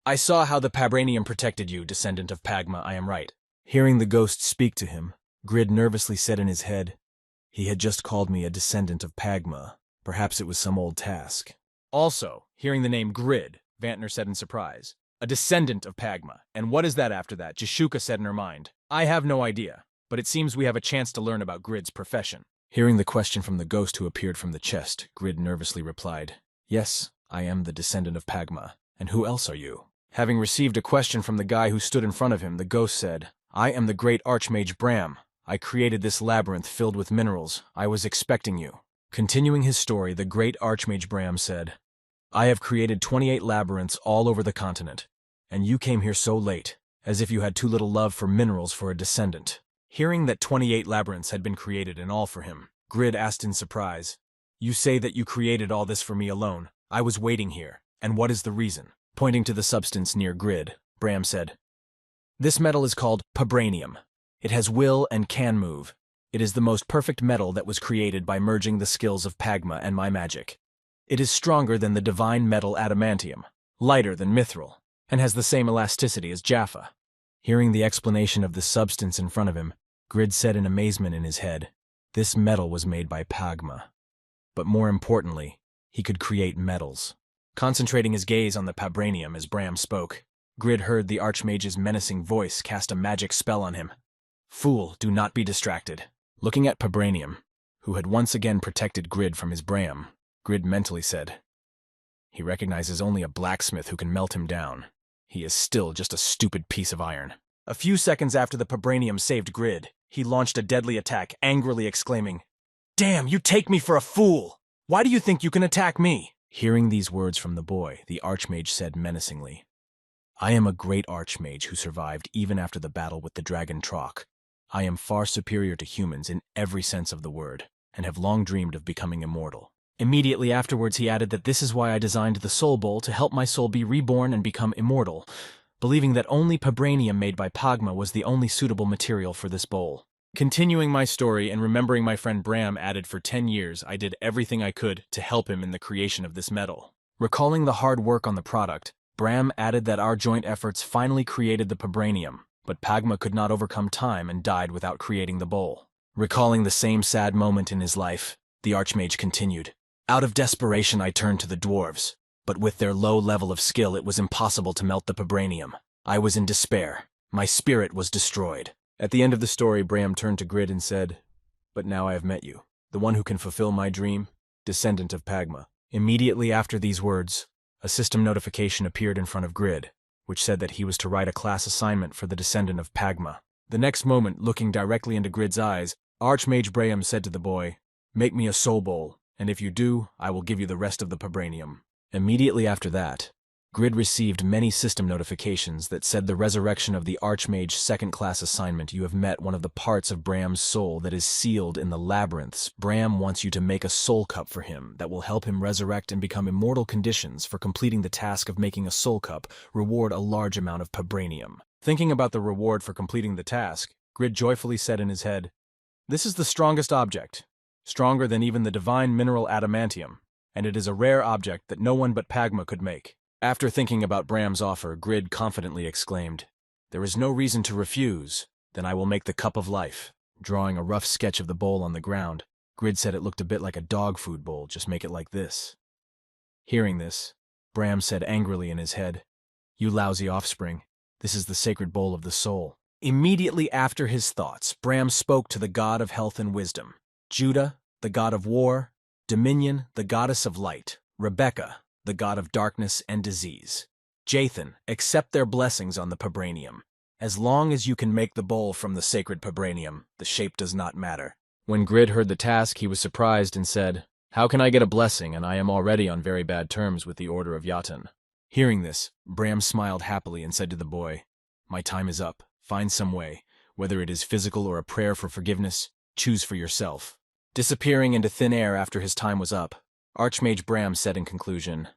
"I saw how the Pabranium protected you, descendant of Pagma, I am right." Hearing the ghost speak to him, Grid nervously said in his head, "He had just called me a descendant of Pagma. Perhaps it was some old task." Also, hearing the name Grid, Vantner said in surprise, "A descendant of Pagma, and what is that after that?" Jishuka said in her mind, "I have no idea, but it seems we have a chance to learn about Grid's profession." Hearing the question from the ghost who appeared from the chest, Grid nervously replied, "Yes, I am the descendant of Pagma, and who else are you?" Having received a question from the guy who stood in front of him, the ghost said, "I am the great Archmage Bram. I created this labyrinth filled with minerals. I was expecting you." Continuing his story, the great Archmage Bram said, "I have created 28 labyrinths all over the continent, and you came here so late, as if you had too little love for minerals for a descendant." Hearing that 28 labyrinths had been created and all for him, Grid asked in surprise, "You say that you created all this for me alone. I was waiting here, and what is the reason?" Pointing to the substance near Grid, Bram said, "This metal is called Pabranium. It has will and can move. It is the most perfect metal that was created by merging the skills of Pagma and my magic. It is stronger than the divine metal adamantium, lighter than mithril, and has the same elasticity as Jaffa." Hearing the explanation of the substance in front of him, Grid said in amazement in his head, this metal was made by Pagma. But more importantly, he could create metals. Concentrating his gaze on the Pabranium as Bram spoke, Grid heard the Archmage's menacing voice cast a magic spell on him. "Fool, do not be distracted." Looking at Pabranium, who had once again protected Grid from his Bram. Grid mentally said, "He recognizes only a blacksmith who can melt him down. He is still just a stupid piece of iron." A few seconds after the Vibranium saved Grid, he launched a deadly attack, angrily exclaiming, "Damn, you take me for a fool! Why do you think you can attack me?" Hearing these words from the boy, the Archmage said menacingly, "I am a great Archmage who survived even after the battle with the Dragon Trock. I am far superior to humans in every sense of the word, and have long dreamed of becoming immortal." Immediately afterwards he added that this is why I designed the Soul Bowl to help my soul be reborn and become immortal, believing that only Vibranium made by Pagma was the only suitable material for this bowl. Continuing my story and remembering my friend Bram added for 10 years, I did everything I could to help him in the creation of this metal. Recalling the hard work on the product, Bram added that our joint efforts finally created the Vibranium, but Pagma could not overcome time and died without creating the bowl. Recalling the same sad moment in his life, the Archmage continued, "Out of desperation I turned to the dwarves, but with their low level of skill it was impossible to melt the Vibranium. I was in despair. My spirit was destroyed." At the end of the story, Bram turned to Grid and said, "But now I have met you, the one who can fulfill my dream, descendant of Pagma." Immediately after these words, a system notification appeared in front of Grid, which said that he was to write a class assignment for the descendant of Pagma. The next moment, looking directly into Grid's eyes, Archmage Braham said to the boy, "Make me a soul bowl, and if you do, I will give you the rest of the Vibranium." Immediately after that, Grid received many system notifications that said the resurrection of the Archmage's second-class assignment. You have met one of the parts of Bram's soul that is sealed in the labyrinths. Bram wants you to make a soul cup for him that will help him resurrect and become immortal. Conditions for completing the task of making a soul cup reward a large amount of Vibranium. Thinking about the reward for completing the task, Grid joyfully said in his head, "This is the strongest object, stronger than even the divine mineral adamantium, and it is a rare object that no one but Pagma could make." After thinking about Bram's offer, Grid confidently exclaimed, "There is no reason to refuse. Then I will make the cup of life." Drawing a rough sketch of the bowl on the ground, Grid said it looked a bit like a dog food bowl, just make it like this. Hearing this, Bram said angrily in his head, "You lousy offspring, this is the sacred bowl of the soul." Immediately after his thoughts, Bram spoke to the god of health and wisdom, Judah, the god of war, Dominion, the goddess of light, Rebecca, the god of darkness and disease. Jathan, accept their blessings on the Vibranium. As long as you can make the bowl from the sacred Vibranium, the shape does not matter. When Grid heard the task, he was surprised and said, "How can I get a blessing, and I am already on very bad terms with the Order of Jatun?" Hearing this, Bram smiled happily and said to the boy, "My time is up. Find some way, whether it is physical or a prayer for forgiveness, choose for yourself." Disappearing into thin air after his time was up, Archmage Bram said in conclusion,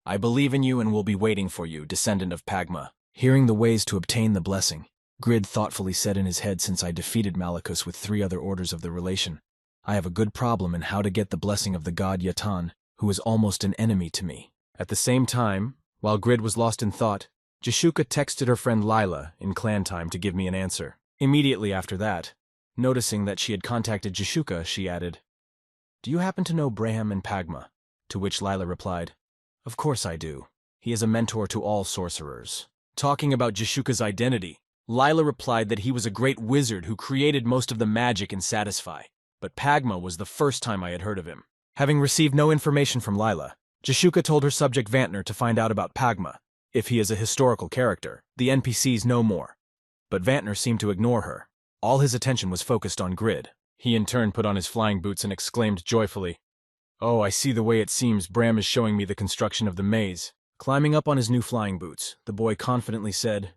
"I believe in you and will be waiting for you, descendant of Pagma." Hearing the ways to obtain the blessing, Grid thoughtfully said in his head, "Since I defeated Malachus with 3 other orders of the relation, I have a good problem in how to get the blessing of the god Yatan, who is almost an enemy to me." At the same time, while Grid was lost in thought, Jashuka texted her friend Lila in clan time to give me an answer. Immediately after that, noticing that she had contacted Jashuka, she added, "Do you happen to know Braham and Pagma?" To which Lila replied, "Of course I do. He is a mentor to all sorcerers." Talking about Jashuka's identity, Lila replied that he was a great wizard who created most of the magic in Satisfy, but Pagma was the first time I had heard of him. Having received no information from Lila, Jashuka told her subject Vantner to find out about Pagma. If he is a historical character, the NPCs know more. But Vantner seemed to ignore her. All his attention was focused on Grid. He in turn put on his flying boots and exclaimed joyfully, "Oh, I see the way it seems Bram is showing me the construction of the maze." Climbing up on his new flying boots, the boy confidently said,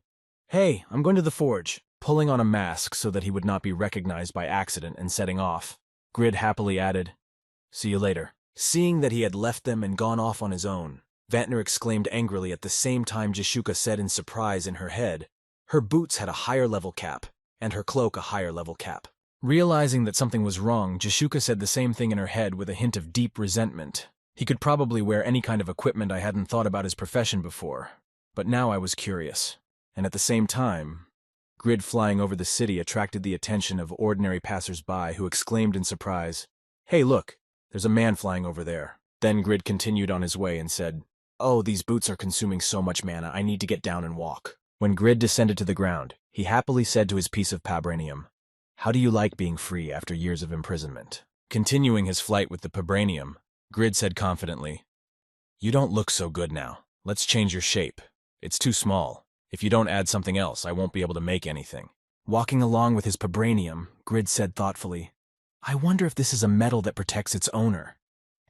"Hey, I'm going to the forge," pulling on a mask so that he would not be recognized by accident and setting off. Grid happily added, "See you later." Seeing that he had left them and gone off on his own, Vantner exclaimed angrily at the same time Jashuka said in surprise in her head, "Her boots had a higher level cap, and her cloak a higher level cap." Realizing that something was wrong, Jashuka said the same thing in her head with a hint of deep resentment. He could probably wear any kind of equipment. I hadn't thought about his profession before, but now I was curious. And at the same time, Grid flying over the city attracted the attention of ordinary passers-by who exclaimed in surprise, "Hey, look, there's a man flying over there." Then Grid continued on his way and said, "Oh, these boots are consuming so much mana, I need to get down and walk." When Grid descended to the ground, he happily said to his piece of Vibranium, "How do you like being free after years of imprisonment?" Continuing his flight with the vibranium, Grid said confidently, "You don't look so good now. Let's change your shape. It's too small. If you don't add something else, I won't be able to make anything." Walking along with his vibranium, Grid said thoughtfully, "I wonder if this is a metal that protects its owner."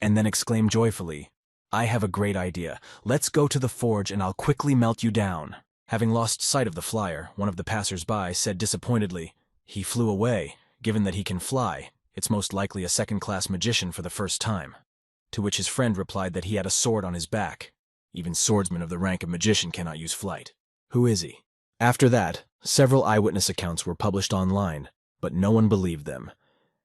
And then exclaimed joyfully, "I have a great idea. Let's go to the forge and I'll quickly melt you down." Having lost sight of the flyer, one of the passers-by said disappointedly, "He flew away. Given that he can fly, it's most likely a second-class magician for the first time." To which his friend replied that he had a sword on his back. Even swordsmen of the rank of magician cannot use flight. Who is he? After that, several eyewitness accounts were published online, but no one believed them.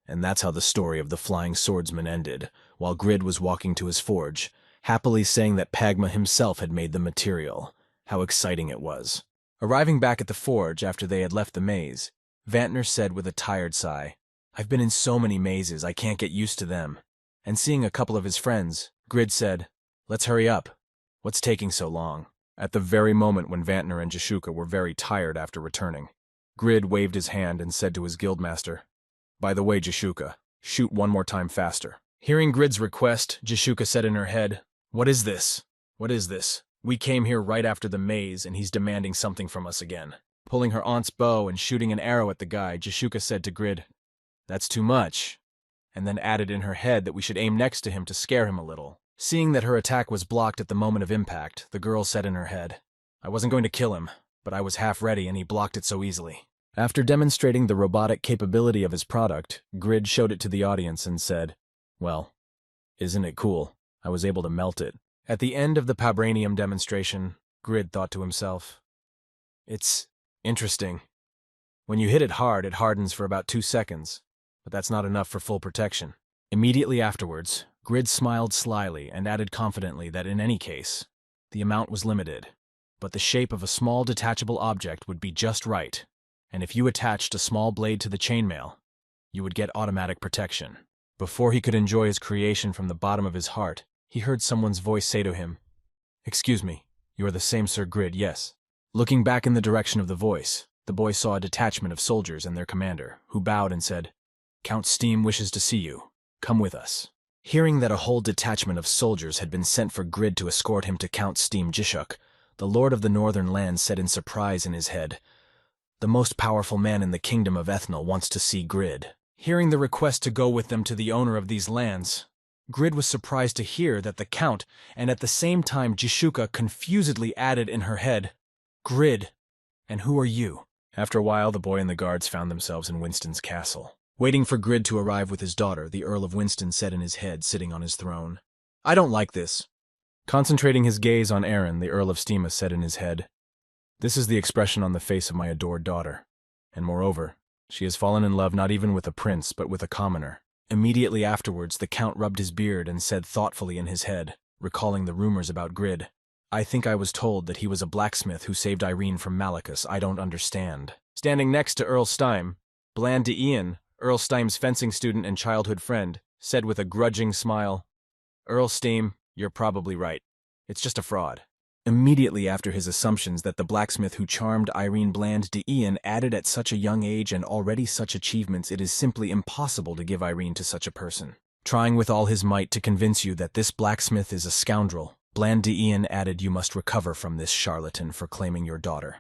And that's how the story of the flying swordsman ended, while Grid was walking to his forge, happily saying that Pagma himself had made the material. How exciting it was. Arriving back at the forge after they had left the maze, Vantner said with a tired sigh, "I've been in so many mazes, I can't get used to them." And seeing a couple of his friends, Grid said, "Let's hurry up. What's taking so long?" At the very moment when Vantner and Jashuka were very tired after returning, Grid waved his hand and said to his guildmaster, "By the way, Jashuka, shoot one more time faster." Hearing Grid's request, Jashuka said in her head, "What is this? What is this? We came here right after the maze, and he's demanding something from us again." Pulling her aunt's bow and shooting an arrow at the guy, Jashuka said to Grid, "That's too much," and then added in her head that we should aim next to him to scare him a little. Seeing that her attack was blocked at the moment of impact, the girl said in her head, "I wasn't going to kill him, but I was half ready and he blocked it so easily." After demonstrating the robotic capability of his product, Grid showed it to the audience and said, "Well, isn't it cool? I was able to melt it." At the end of the vibranium demonstration, Grid thought to himself, "It's interesting. When you hit it hard, it hardens for about 2 seconds, but that's not enough for full protection." Immediately afterwards, Grid smiled slyly and added confidently that in any case, the amount was limited, but the shape of a small detachable object would be just right, and if you attached a small blade to the chainmail, you would get automatic protection. Before he could enjoy his creation from the bottom of his heart, he heard someone's voice say to him, "Excuse me, you are the same Sir Grid, yes?" Looking back in the direction of the voice, the boy saw a detachment of soldiers and their commander, who bowed and said, "Count Steam wishes to see you. Come with us." Hearing that a whole detachment of soldiers had been sent for Grid to escort him to Count Steam Jishuk, the Lord of the Northern Lands said in surprise in his head, "The most powerful man in the kingdom of Ethnal wants to see Grid." Hearing the request to go with them to the owner of these lands, Grid was surprised to hear that the Count, and at the same time Jishuka confusedly added in her head, "Grid, and who are you?" After a while, the boy and the guards found themselves in Winston's castle. Waiting for Grid to arrive with his daughter, the Earl of Winston said in his head, sitting on his throne, "I don't like this." Concentrating his gaze on Aaron, the Earl of Steema said in his head, "This is the expression on the face of my adored daughter. And moreover, she has fallen in love not even with a prince, but with a commoner." Immediately afterwards, the Count rubbed his beard and said thoughtfully in his head, recalling the rumors about Grid, "I think I was told that he was a blacksmith who saved Irene from Malachus. I don't understand." Standing next to Earl Steim, Bland de Ian, Earl Steim's fencing student and childhood friend, said with a grudging smile, "Earl Steim, you're probably right. It's just a fraud." Immediately after his assumptions that the blacksmith who charmed Irene Bland de Ian added at such a young age and already such achievements, it is simply impossible to give Irene to such a person. Trying with all his might to convince you that this blacksmith is a scoundrel, Bland de Ian added, "You must recover from this charlatan for claiming your daughter."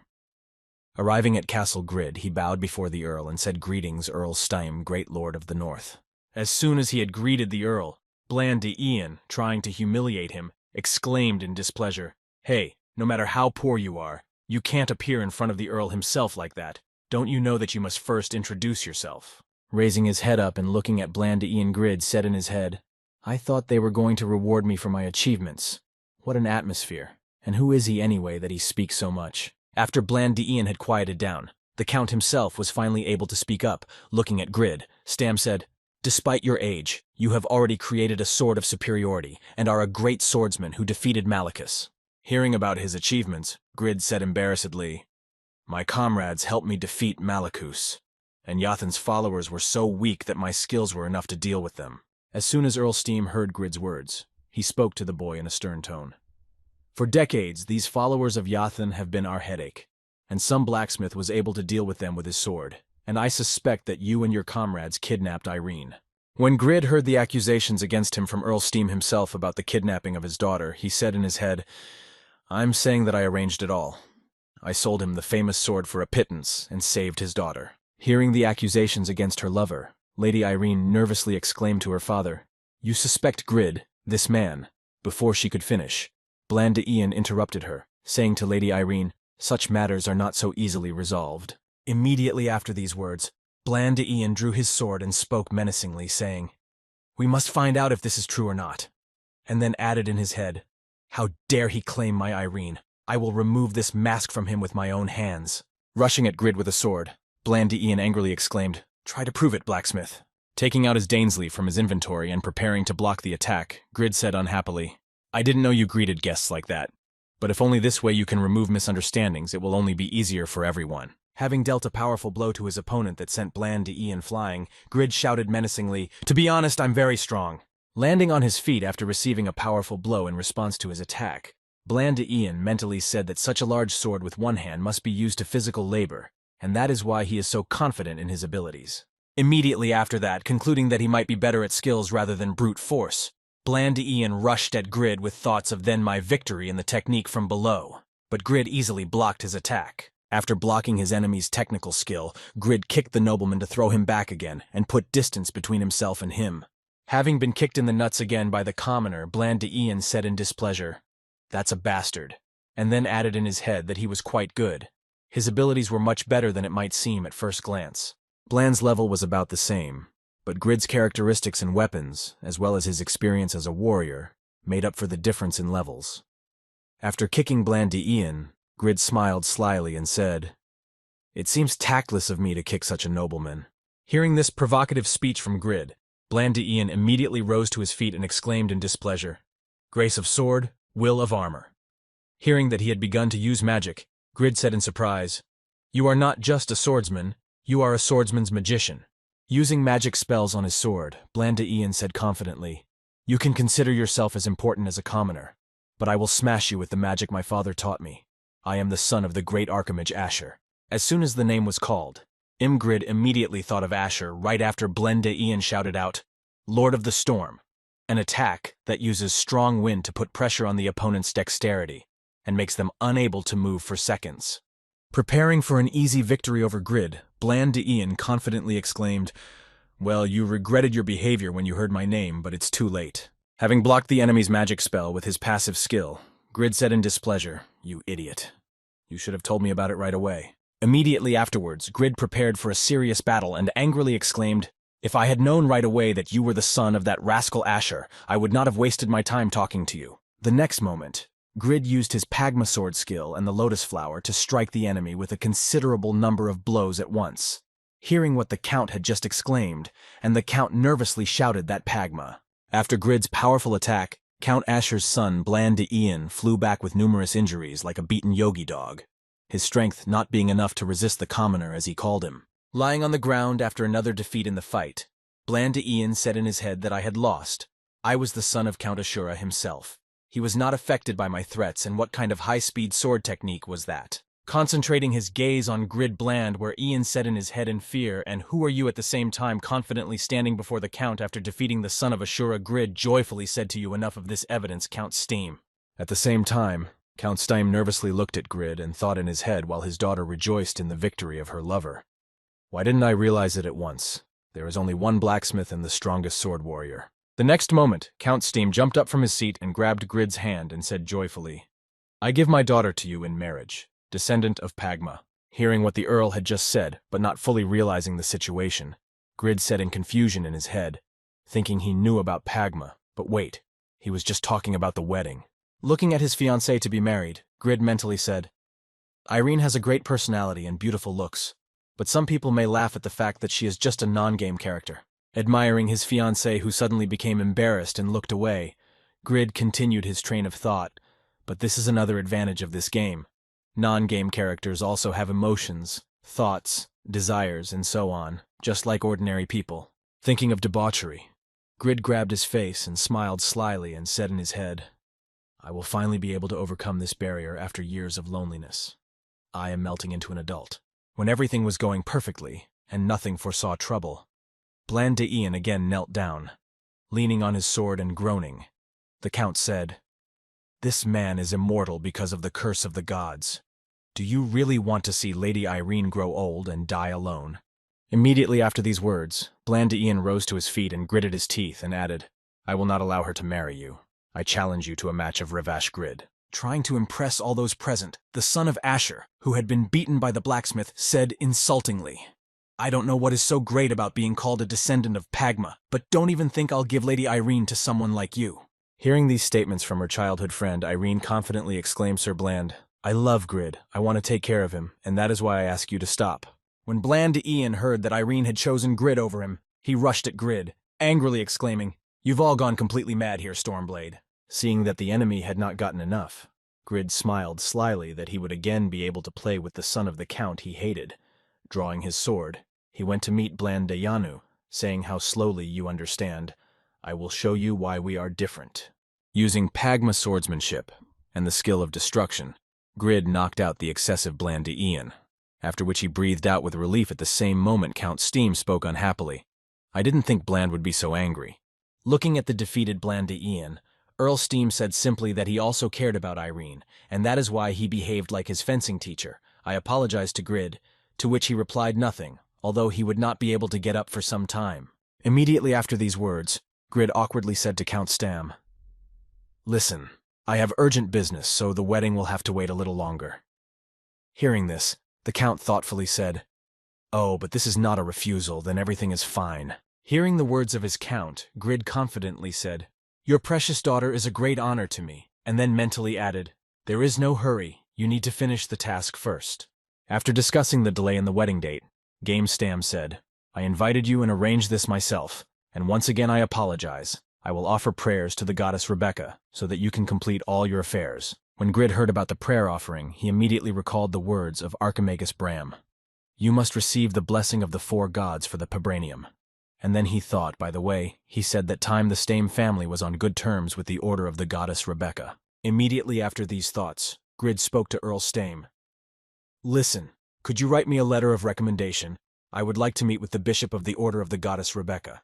Arriving at Castle Grid, he bowed before the Earl and said, "Greetings, Earl Steim, great lord of the North." As soon as he had greeted the Earl, Bland de Ian, trying to humiliate him, exclaimed in displeasure, "Hey, no matter how poor you are, you can't appear in front of the Earl himself like that. Don't you know that you must first introduce yourself?" Raising his head up and looking at Bland de Ian, Grid said in his head, "I thought they were going to reward me for my achievements. What an atmosphere. And who is he anyway that he speaks so much?" After Bland de Ian had quieted down, the Count himself was finally able to speak up. Looking at Grid, Stam said, "Despite your age, you have already created a sword of superiority and are a great swordsman who defeated Malachus." Hearing about his achievements, Grid said embarrassedly, "My comrades helped me defeat Malachus, and Yathan's followers were so weak that my skills were enough to deal with them." As soon as Earl Steam heard Grid's words, he spoke to the boy in a stern tone. "For decades, these followers of Yathan have been our headache, and some blacksmith was able to deal with them with his sword, and I suspect that you and your comrades kidnapped Irene. When Grid heard the accusations against him from Earl Steam himself about the kidnapping of his daughter, he said in his head, "I'm saying that I arranged it all. I sold him the famous sword for a pittance and saved his daughter." Hearing the accusations against her lover, Lady Irene nervously exclaimed to her father, "You suspect Grid, this man." Before she could finish, Bland Ian interrupted her, saying to Lady Irene, "Such matters are not so easily resolved." Immediately after these words, Bland Ian drew his sword and spoke menacingly, saying, "We must find out if this is true or not," and then added in his head, "How dare he claim my Irene? I will remove this mask from him with my own hands." Rushing at Grid with a sword, Bland Ian angrily exclaimed, "Try to prove it, blacksmith." Taking out his Dainsley from his inventory and preparing to block the attack, Grid said unhappily, "I didn't know you greeted guests like that. But if only this way you can remove misunderstandings, it will only be easier for everyone." Having dealt a powerful blow to his opponent that sent Bland Ian flying, Grid shouted menacingly, "To be honest, I'm very strong." Landing on his feet after receiving a powerful blow in response to his attack, Bland Ian mentally said that such a large sword with one hand must be used to physical labor, and that is why he is so confident in his abilities. Immediately after that, concluding that he might be better at skills rather than brute force, Bland Ian rushed at Grid with thoughts of then my victory in the technique from below, but Grid easily blocked his attack. After blocking his enemy's technical skill, Grid kicked the nobleman to throw him back again and put distance between himself and him. Having been kicked in the nuts again by the commoner, Bland Ian said in displeasure, "That's a bastard," and then added in his head that he was quite good. His abilities were much better than it might seem at first glance. Bland's level was about the same, but Grid's characteristics and weapons, as well as his experience as a warrior, made up for the difference in levels. After kicking Bland Ian, Grid smiled slyly and said, "It seems tactless of me to kick such a nobleman." Hearing this provocative speech from Grid, Bland Ian immediately rose to his feet and exclaimed in displeasure, "Grace of sword, will of armor." Hearing that he had begun to use magic, Grid said in surprise, "You are not just a swordsman, you are a swordsman's magician." Using magic spells on his sword, Bland Ian said confidently, "You can consider yourself as important as a commoner, but I will smash you with the magic my father taught me. I am the son of the great archimage Asher." As soon as the name was called, Grid immediately thought of Asher right after Bland Ian shouted out, "Lord of the Storm," an attack that uses strong wind to put pressure on the opponent's dexterity and makes them unable to move for seconds. Preparing for an easy victory over Grid, Bland Ian confidently exclaimed, "Well, you regretted your behavior when you heard my name, but it's too late." Having blocked the enemy's magic spell with his passive skill, Grid said in displeasure, "You idiot. You should have told me about it right away." Immediately afterwards, Grid prepared for a serious battle and angrily exclaimed, "If I had known right away that you were the son of that rascal Asher, I would not have wasted my time talking to you." The next moment, Grid used his Pagma sword skill and the lotus flower to strike the enemy with a considerable number of blows at once. Hearing what the Count had just exclaimed, and the Count nervously shouted that Pagma. After Grid's powerful attack, Count Asher's son Bland Ian flew back with numerous injuries like a beaten yogi dog, his strength not being enough to resist the commoner as he called him. Lying on the ground after another defeat in the fight, Bland Ian said in his head that I had lost. I was the son of Count Ashura himself. He was not affected by my threats, and what kind of high-speed sword technique was that? Concentrating his gaze on Grid Bland, where Ian said in his head in fear, "And who are you?" at the same time confidently standing before the Count after defeating the son of Ashura, Grid joyfully said to you, "Enough of this evidence, Count Steam." At the same time, Count Steim nervously looked at Grid and thought in his head while his daughter rejoiced in the victory of her lover. Why didn't I realize it at once? There is only one blacksmith and the strongest sword warrior. The next moment, Count Steam jumped up from his seat and grabbed Grid's hand and said joyfully, "I give my daughter to you in marriage, descendant of Pagma." Hearing what the Earl had just said, but not fully realizing the situation, Grid said in confusion in his head, thinking he knew about Pagma, but wait, he was just talking about the wedding. Looking at his fiancée to be married, Grid mentally said, "Irene has a great personality and beautiful looks, but some people may laugh at the fact that she is just a non-game character." Admiring his fiancée, who suddenly became embarrassed and looked away, Grid continued his train of thought, "But this is another advantage of this game. Non-game characters also have emotions, thoughts, desires, and so on, just like ordinary people." Thinking of debauchery, Grid grabbed his face and smiled slyly and said in his head, "I will finally be able to overcome this barrier after years of loneliness. I am melting into an adult." When everything was going perfectly, and nothing foresaw trouble, Bland de Ian again knelt down, leaning on his sword and groaning. The Count said, "This man is immortal because of the curse of the gods. Do you really want to see Lady Irene grow old and die alone?" Immediately after these words, Bland de Ian rose to his feet and gritted his teeth and added, "I will not allow her to marry you. I challenge you to a match of Ravash Grid." Trying to impress all those present, the son of Asher, who had been beaten by the blacksmith, said insultingly, "I don't know what is so great about being called a descendant of Pagma, but don't even think I'll give Lady Irene to someone like you." Hearing these statements from her childhood friend, Irene confidently exclaimed, "Sir Bland, I love Grid, I want to take care of him, and that is why I ask you to stop." When Bland de Ian heard that Irene had chosen Grid over him, he rushed at Grid, angrily exclaiming, "You've all gone completely mad here, Stormblade." Seeing that the enemy had not gotten enough, Grid smiled slyly that he would again be able to play with the son of the Count he hated. Drawing his sword, he went to meet Bland de Yanu, saying, "How slowly you understand. I will show you why we are different." Using Pagma swordsmanship and the skill of destruction, Grid knocked out the excessive Bland de Ian, after which he breathed out with relief at the same moment Count Steam spoke unhappily. "I didn't think Bland would be so angry." Looking at the defeated Bland de Ian, Earl Steam said simply that he also cared about Irene, and that is why he behaved like his fencing teacher. "I apologized to Grid," to which he replied nothing, although he would not be able to get up for some time. Immediately after these words, Grid awkwardly said to Count Stam, "Listen, I have urgent business, so the wedding will have to wait a little longer." Hearing this, the Count thoughtfully said, "Oh, but this is not a refusal, then everything is fine." Hearing the words of his Count, Grid confidently said, "Your precious daughter is a great honor to me," and then mentally added, "There is no hurry, you need to finish the task first." After discussing the delay in the wedding date, Game Stam said, "I invited you and arranged this myself, and once again I apologize. I will offer prayers to the goddess Rebecca, so that you can complete all your affairs." When Grid heard about the prayer offering, he immediately recalled the words of Archimagus Bram, "You must receive the blessing of the 4 gods for the Pabranium." And then he thought, by the way, he said that time the Stame family was on good terms with the order of the goddess Rebecca. Immediately after these thoughts, Grid spoke to Earl Stame. "Listen, could you write me a letter of recommendation? I would like to meet with the bishop of the order of the goddess Rebecca."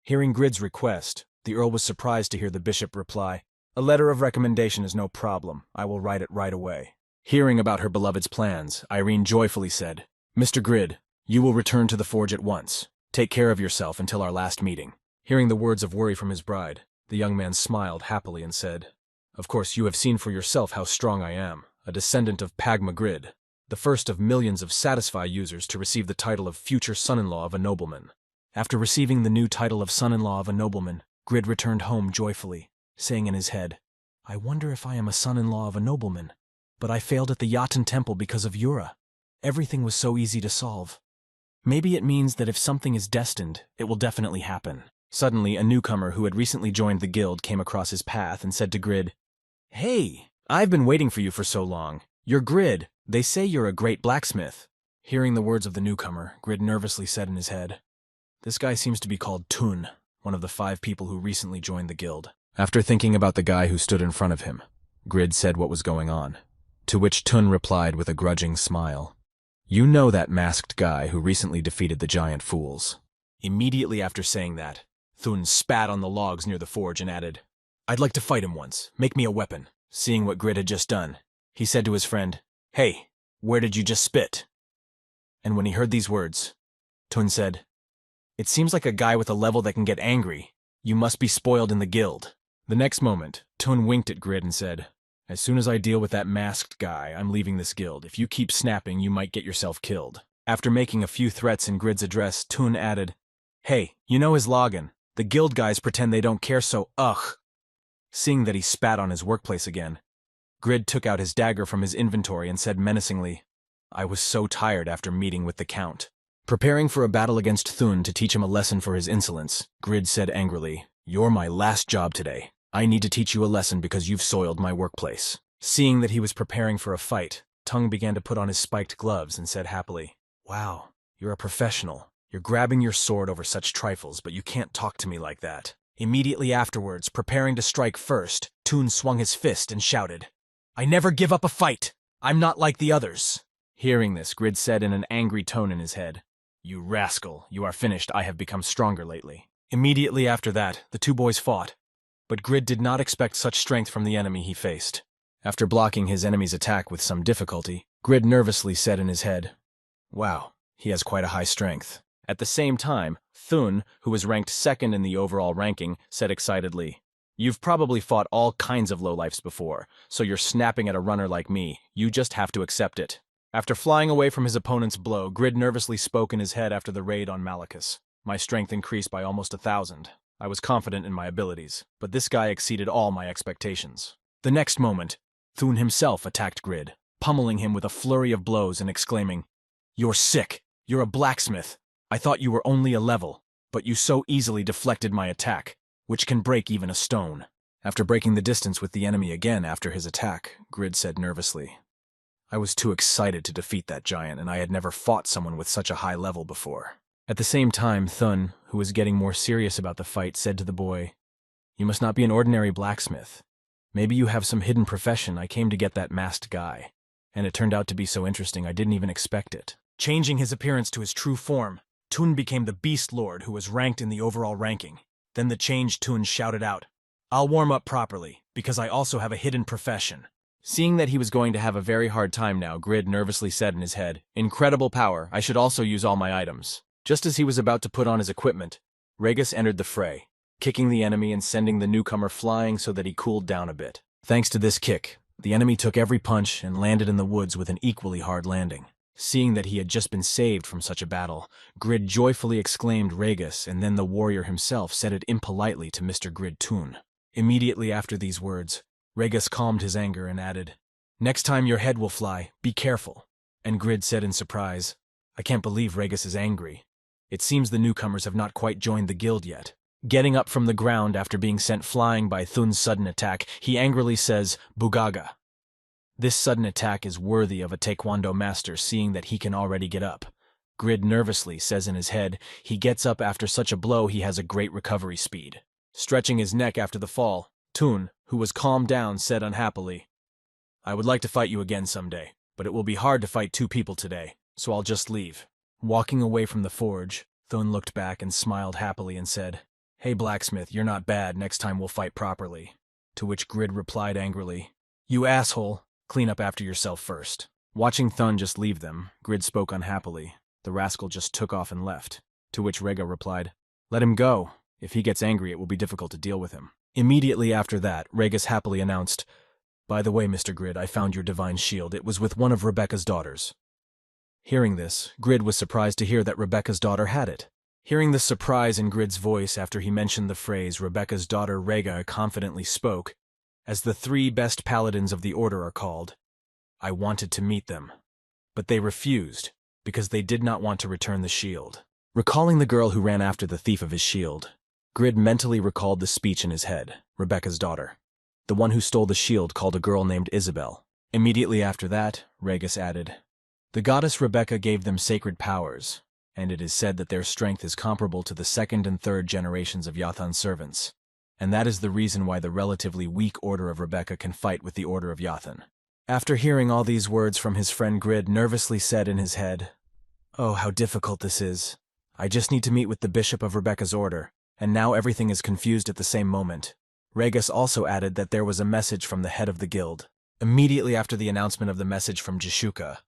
Hearing Grid's request, the Earl was surprised to hear the bishop reply, "A letter of recommendation is no problem. I will write it right away." Hearing about her beloved's plans, Irene joyfully said, "Mr. Grid, you will return to the forge at once. Take care of yourself until our last meeting." Hearing the words of worry from his bride, the young man smiled happily and said, "Of course you have seen for yourself how strong I am, a descendant of Pagma Grid, the first of millions of Satisfy users to receive the title of future son-in-law of a nobleman." After receiving the new title of son-in-law of a nobleman, Grid returned home joyfully, saying in his head, "I wonder if I am a son-in-law of a nobleman, but I failed at the Jotun Temple because of Yura. Everything was so easy to solve. Maybe it means that if something is destined, it will definitely happen." Suddenly, a newcomer who had recently joined the guild came across his path and said to Grid, "Hey, I've been waiting for you for so long. You're Grid. They say you're a great blacksmith." Hearing the words of the newcomer, Grid nervously said in his head, "This guy seems to be called Tun, one of the 5 people who recently joined the guild." After thinking about the guy who stood in front of him, Grid said what was going on, to which Tun replied with a grudging smile, "You know that masked guy who recently defeated the giant fools." Immediately after saying that, Thun spat on the logs near the forge and added, "I'd like to fight him once. Make me a weapon." Seeing what Grid had just done, he said to his friend, "Hey, where did you just spit?" And when he heard these words, Tun said, "It seems like a guy with a level that can get angry. You must be spoiled in the guild." The next moment, Tun winked at Grid and said, "As soon as I deal with that masked guy, I'm leaving this guild. If you keep snapping, you might get yourself killed." After making a few threats in Grid's address, Tun added, "Hey, you know his login. The guild guys pretend they don't care, so ugh." Seeing that he spat on his workplace again, Grid took out his dagger from his inventory and said menacingly, "I was so tired after meeting with the Count." Preparing for a battle against Thun to teach him a lesson for his insolence, Grid said angrily, "You're my last job today. I need to teach you a lesson because you've soiled my workplace." Seeing that he was preparing for a fight, Tung began to put on his spiked gloves and said happily, "Wow, you're a professional. You're grabbing your sword over such trifles, but you can't talk to me like that." Immediately afterwards, preparing to strike first, Toon swung his fist and shouted, "I never give up a fight! I'm not like the others!" Hearing this, Grid said in an angry tone in his head, You rascal, you are finished. I have become stronger lately. Immediately after that, the two boys fought. But Grid did not expect such strength from the enemy he faced. After blocking his enemy's attack with some difficulty, Grid nervously said in his head, "Wow, he has quite a high strength." At the same time, Thun, who was ranked second in the overall ranking, said excitedly, "You've probably fought all kinds of lowlifes before, so you're snapping at a runner like me. You just have to accept it." After flying away from his opponent's blow, Grid nervously spoke in his head after the raid on Malachus. My strength increased by almost 1,000. I was confident in my abilities, but this guy exceeded all my expectations. The next moment, Thun himself attacked Grid, pummeling him with a flurry of blows and exclaiming, "You're sick. You're a blacksmith. I thought you were only a level, but you so easily deflected my attack, which can break even a stone." After breaking the distance with the enemy again after his attack, Grid said nervously, "I was too excited to defeat that giant, and I had never fought someone with such a high level before." At the same time, Thun, who was getting more serious about the fight, said to the boy, "You must not be an ordinary blacksmith. Maybe you have some hidden profession. I came to get that masked guy, and it turned out to be so interesting I didn't even expect it." Changing his appearance to his true form, Thun became the Beast Lord who was ranked in the overall ranking. Then the changed Thun shouted out, "I'll warm up properly, because I also have a hidden profession." Seeing that he was going to have a very hard time now, Grid nervously said in his head, "Incredible power, I should also use all my items." Just as he was about to put on his equipment, Regus entered the fray, kicking the enemy and sending the newcomer flying so that he cooled down a bit. Thanks to this kick, the enemy took every punch and landed in the woods with an equally hard landing. Seeing that he had just been saved from such a battle, Grid joyfully exclaimed Regus, and then the warrior himself said it impolitely to Mr. Grid Thun. Immediately after these words, Regus calmed his anger and added, "Next time your head will fly, be careful." And Grid said in surprise, "I can't believe Regus is angry. It seems the newcomers have not quite joined the guild yet." Getting up from the ground after being sent flying by Thun's sudden attack, he angrily says, "Bugaga." This sudden attack is worthy of a taekwondo master, seeing that he can already get up. Grid nervously says in his head, he gets up after such a blow he has a great recovery speed. Stretching his neck after the fall, Thun, who was calmed down, said unhappily, "I would like to fight you again someday, but it will be hard to fight two people today, so I'll just leave." Walking away from the forge, Thun looked back and smiled happily and said, "Hey blacksmith, you're not bad, next time we'll fight properly." To which Grid replied angrily, "You asshole, clean up after yourself first." Watching Thun just leave them, Grid spoke unhappily. The rascal just took off and left. To which Rega replied, "Let him go. If he gets angry, it will be difficult to deal with him." Immediately after that, Regus happily announced, "By the way, Mr. Grid, I found your divine shield. It was with one of Rebecca's daughters." Hearing this, Grid was surprised to hear that Rebecca's daughter had it. Hearing the surprise in Grid's voice after he mentioned the phrase, Rebecca's daughter Rega confidently spoke, "As the 3 best paladins of the order are called, I wanted to meet them, but they refused because they did not want to return the shield." Recalling the girl who ran after the thief of his shield, Grid mentally recalled the speech in his head, Rebecca's daughter. The one who stole the shield called a girl named Isabel. Immediately after that, Regus added, "The goddess Rebecca gave them sacred powers, and it is said that their strength is comparable to the 2nd and 3rd generations of Yathan's servants, and that is the reason why the relatively weak order of Rebecca can fight with the order of Yathan." After hearing all these words from his friend, Grid nervously said in his head, "Oh, how difficult this is. I just need to meet with the bishop of Rebecca's order, and now everything is confused at the same moment." Regus also added that there was a message from the head of the guild. Immediately after the announcement of the message from Jishuka,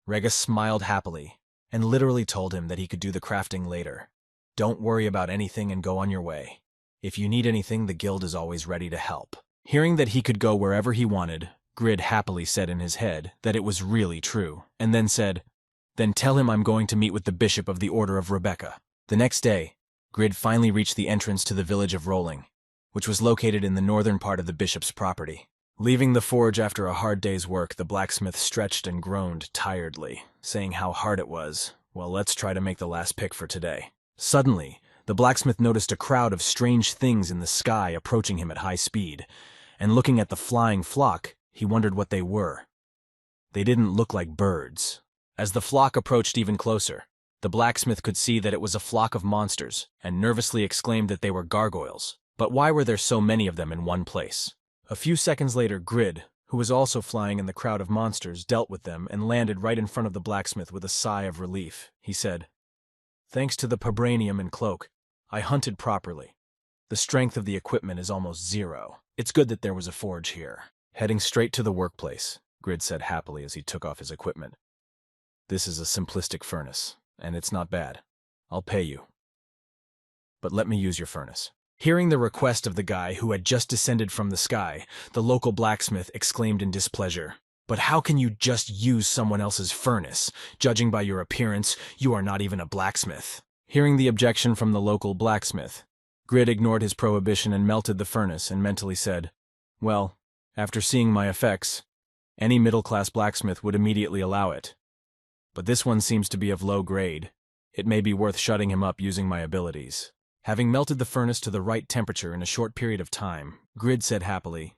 Regus smiled happily and literally told him that he could do the crafting later. "Don't worry about anything and go on your way. If you need anything, the guild is always ready to help." Hearing that he could go wherever he wanted, Grid happily said in his head that it was really true, and then said, "Then tell him I'm going to meet with the bishop of the Order of Rebecca." The next day, Grid finally reached the entrance to the village of Rolling, which was located in the northern part of the bishop's property. Leaving the forge after a hard day's work, the blacksmith stretched and groaned tiredly, saying how hard it was. "Well, let's try to make the last pick for today." Suddenly, the blacksmith noticed a crowd of strange things in the sky approaching him at high speed, and looking at the flying flock, he wondered what they were. They didn't look like birds. As the flock approached even closer, the blacksmith could see that it was a flock of monsters, and nervously exclaimed that they were gargoyles. But why were there so many of them in one place? A few seconds later, Grid, who was also flying in the crowd of monsters, dealt with them and landed right in front of the blacksmith with a sigh of relief. He said, Thanks to the vibranium and cloak, I hunted properly. The strength of the equipment is almost zero. It's good that there was a forge here. Heading straight to the workplace, Grid said happily as he took off his equipment. This is a simplistic furnace, and it's not bad. I'll pay you. But let me use your furnace. Hearing the request of the guy who had just descended from the sky, the local blacksmith exclaimed in displeasure. But how can you just use someone else's furnace? Judging by your appearance, you are not even a blacksmith. Hearing the objection from the local blacksmith, Grid ignored his prohibition and melted the furnace and mentally said, well, after seeing my effects, any middle-class blacksmith would immediately allow it. But this one seems to be of low grade. It may be worth shutting him up using my abilities. Having melted the furnace to the right temperature in a short period of time, Grid said happily,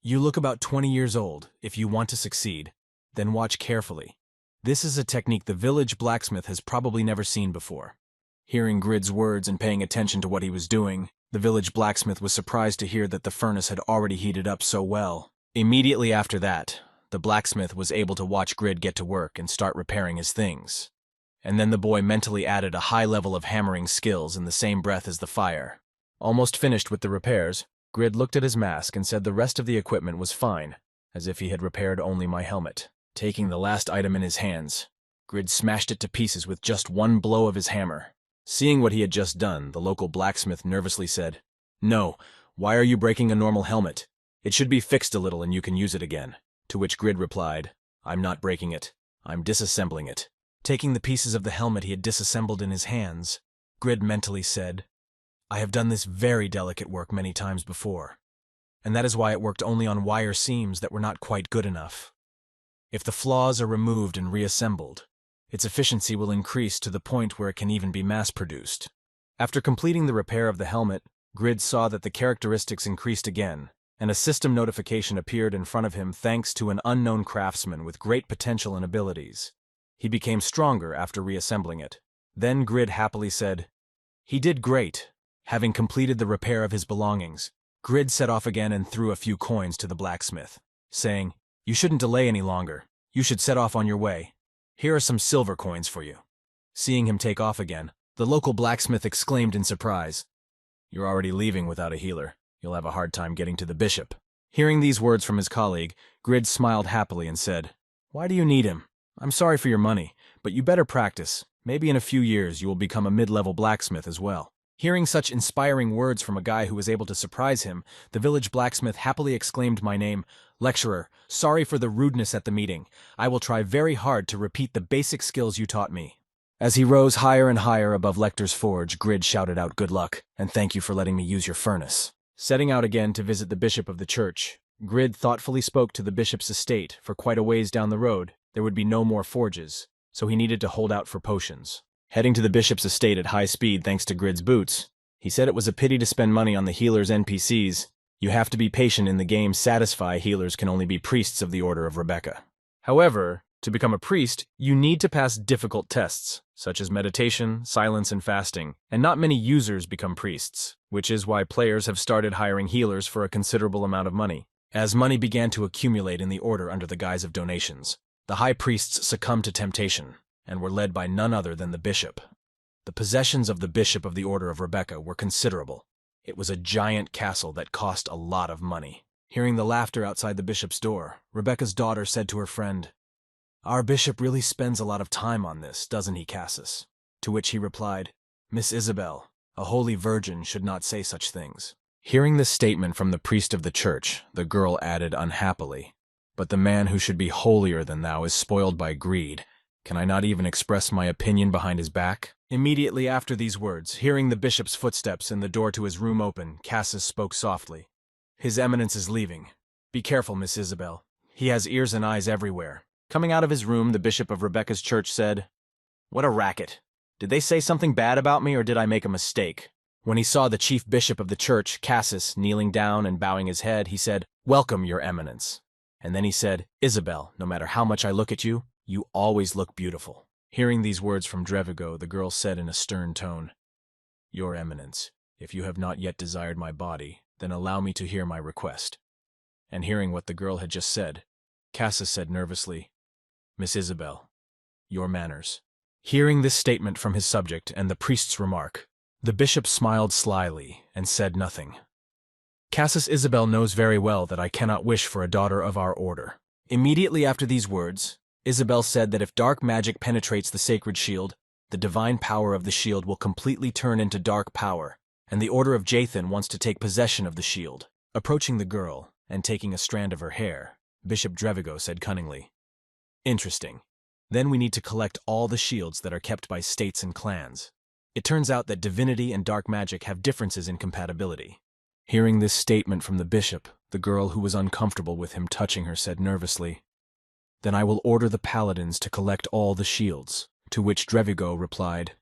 you look about 20 years old. If you want to succeed, then watch carefully. This is a technique the village blacksmith has probably never seen before. Hearing Grid's words and paying attention to what he was doing, the village blacksmith was surprised to hear that the furnace had already heated up so well. Immediately after that, the blacksmith was able to watch Grid get to work and start repairing his things. And then the boy mentally added a high level of hammering skills in the same breath as the fire. Almost finished with the repairs, Grid looked at his mask and said the rest of the equipment was fine, as if he had repaired only my helmet. Taking the last item in his hands, Grid smashed it to pieces with just one blow of his hammer. Seeing what he had just done, the local blacksmith nervously said, no, why are you breaking a normal helmet? It should be fixed a little and you can use it again. To which Grid replied, I'm not breaking it, I'm disassembling it. Taking the pieces of the helmet he had disassembled in his hands, Grid mentally said, I have done this very delicate work many times before, and that is why it worked only on wire seams that were not quite good enough. If the flaws are removed and reassembled, its efficiency will increase to the point where it can even be mass-produced. After completing the repair of the helmet, Grid saw that the characteristics increased again, and a system notification appeared in front of him thanks to an unknown craftsman with great potential and abilities. He became stronger after reassembling it. Then Grid happily said, he did great. Having completed the repair of his belongings, Grid set off again and threw a few coins to the blacksmith, saying, you shouldn't delay any longer. You should set off on your way. Here are some silver coins for you. Seeing him take off again, the local blacksmith exclaimed in surprise, you're already leaving without a healer. You'll have a hard time getting to the bishop. Hearing these words from his colleague, Grid smiled happily and said, why do you need him? I'm sorry for your money, but you better practice. Maybe in a few years you will become a mid-level blacksmith as well. Hearing such inspiring words from a guy who was able to surprise him, the village blacksmith happily exclaimed my name, lecturer, sorry for the rudeness at the meeting. I will try very hard to repeat the basic skills you taught me. As he rose higher and higher above Lecter's forge, Grid shouted out good luck, and thank you for letting me use your furnace. Setting out again to visit the bishop of the church, Grid thoughtfully spoke to the bishop's estate. For quite a ways down the road, there would be no more forges, so he needed to hold out for potions. Heading to the bishop's estate at high speed thanks to Grid's boots, he said it was a pity to spend money on the healer's NPCs. You have to be patient in the game. Satisfy healers can only be priests of the Order of Rebecca. However, to become a priest, you need to pass difficult tests, such as meditation, silence, and fasting, and not many users become priests, which is why players have started hiring healers for a considerable amount of money. As money began to accumulate in the order under the guise of donations, the high priests succumbed to temptation, and were led by none other than the bishop. The possessions of the bishop of the Order of Rebecca were considerable. It was a giant castle that cost a lot of money. Hearing the laughter outside the bishop's door, Rebecca's daughter said to her friend, our bishop really spends a lot of time on this, doesn't he, Cassis? To which he replied, Miss Isabel, a holy virgin should not say such things. Hearing this statement from the priest of the church, the girl added unhappily, but the man who should be holier than thou is spoiled by greed. Can I not even express my opinion behind his back? Immediately after these words, hearing the bishop's footsteps and the door to his room open, Cassis spoke softly. His Eminence is leaving. Be careful, Miss Isabel. He has ears and eyes everywhere. Coming out of his room, the bishop of Rebecca's church said, what a racket. Did they say something bad about me or did I make a mistake? When he saw the chief bishop of the church, Cassis, kneeling down and bowing his head, he said, welcome, your Eminence. And then he said, Isabel, no matter how much I look at you, you always look beautiful. Hearing these words from Drevigo, the girl said in a stern tone, your Eminence, if you have not yet desired my body, then allow me to hear my request. And hearing what the girl had just said, Cassis said nervously, Miss Isabel, your manners. Hearing this statement from his subject and the priest's remark, the bishop smiled slyly and said nothing. Cassis Isabel knows very well that I cannot wish for a daughter of our order. Immediately after these words, Isabel said that if dark magic penetrates the sacred shield, the divine power of the shield will completely turn into dark power, and the Order of Jathan wants to take possession of the shield. Approaching the girl and taking a strand of her hair, Bishop Drevigo said cunningly, "Interesting. Then we need to collect all the shields that are kept by states and clans. It turns out that divinity and dark magic have differences in compatibility." Hearing this statement from the bishop, the girl who was uncomfortable with him touching her said nervously, "Then I will order the paladins to collect all the shields," to which Drevigo replied,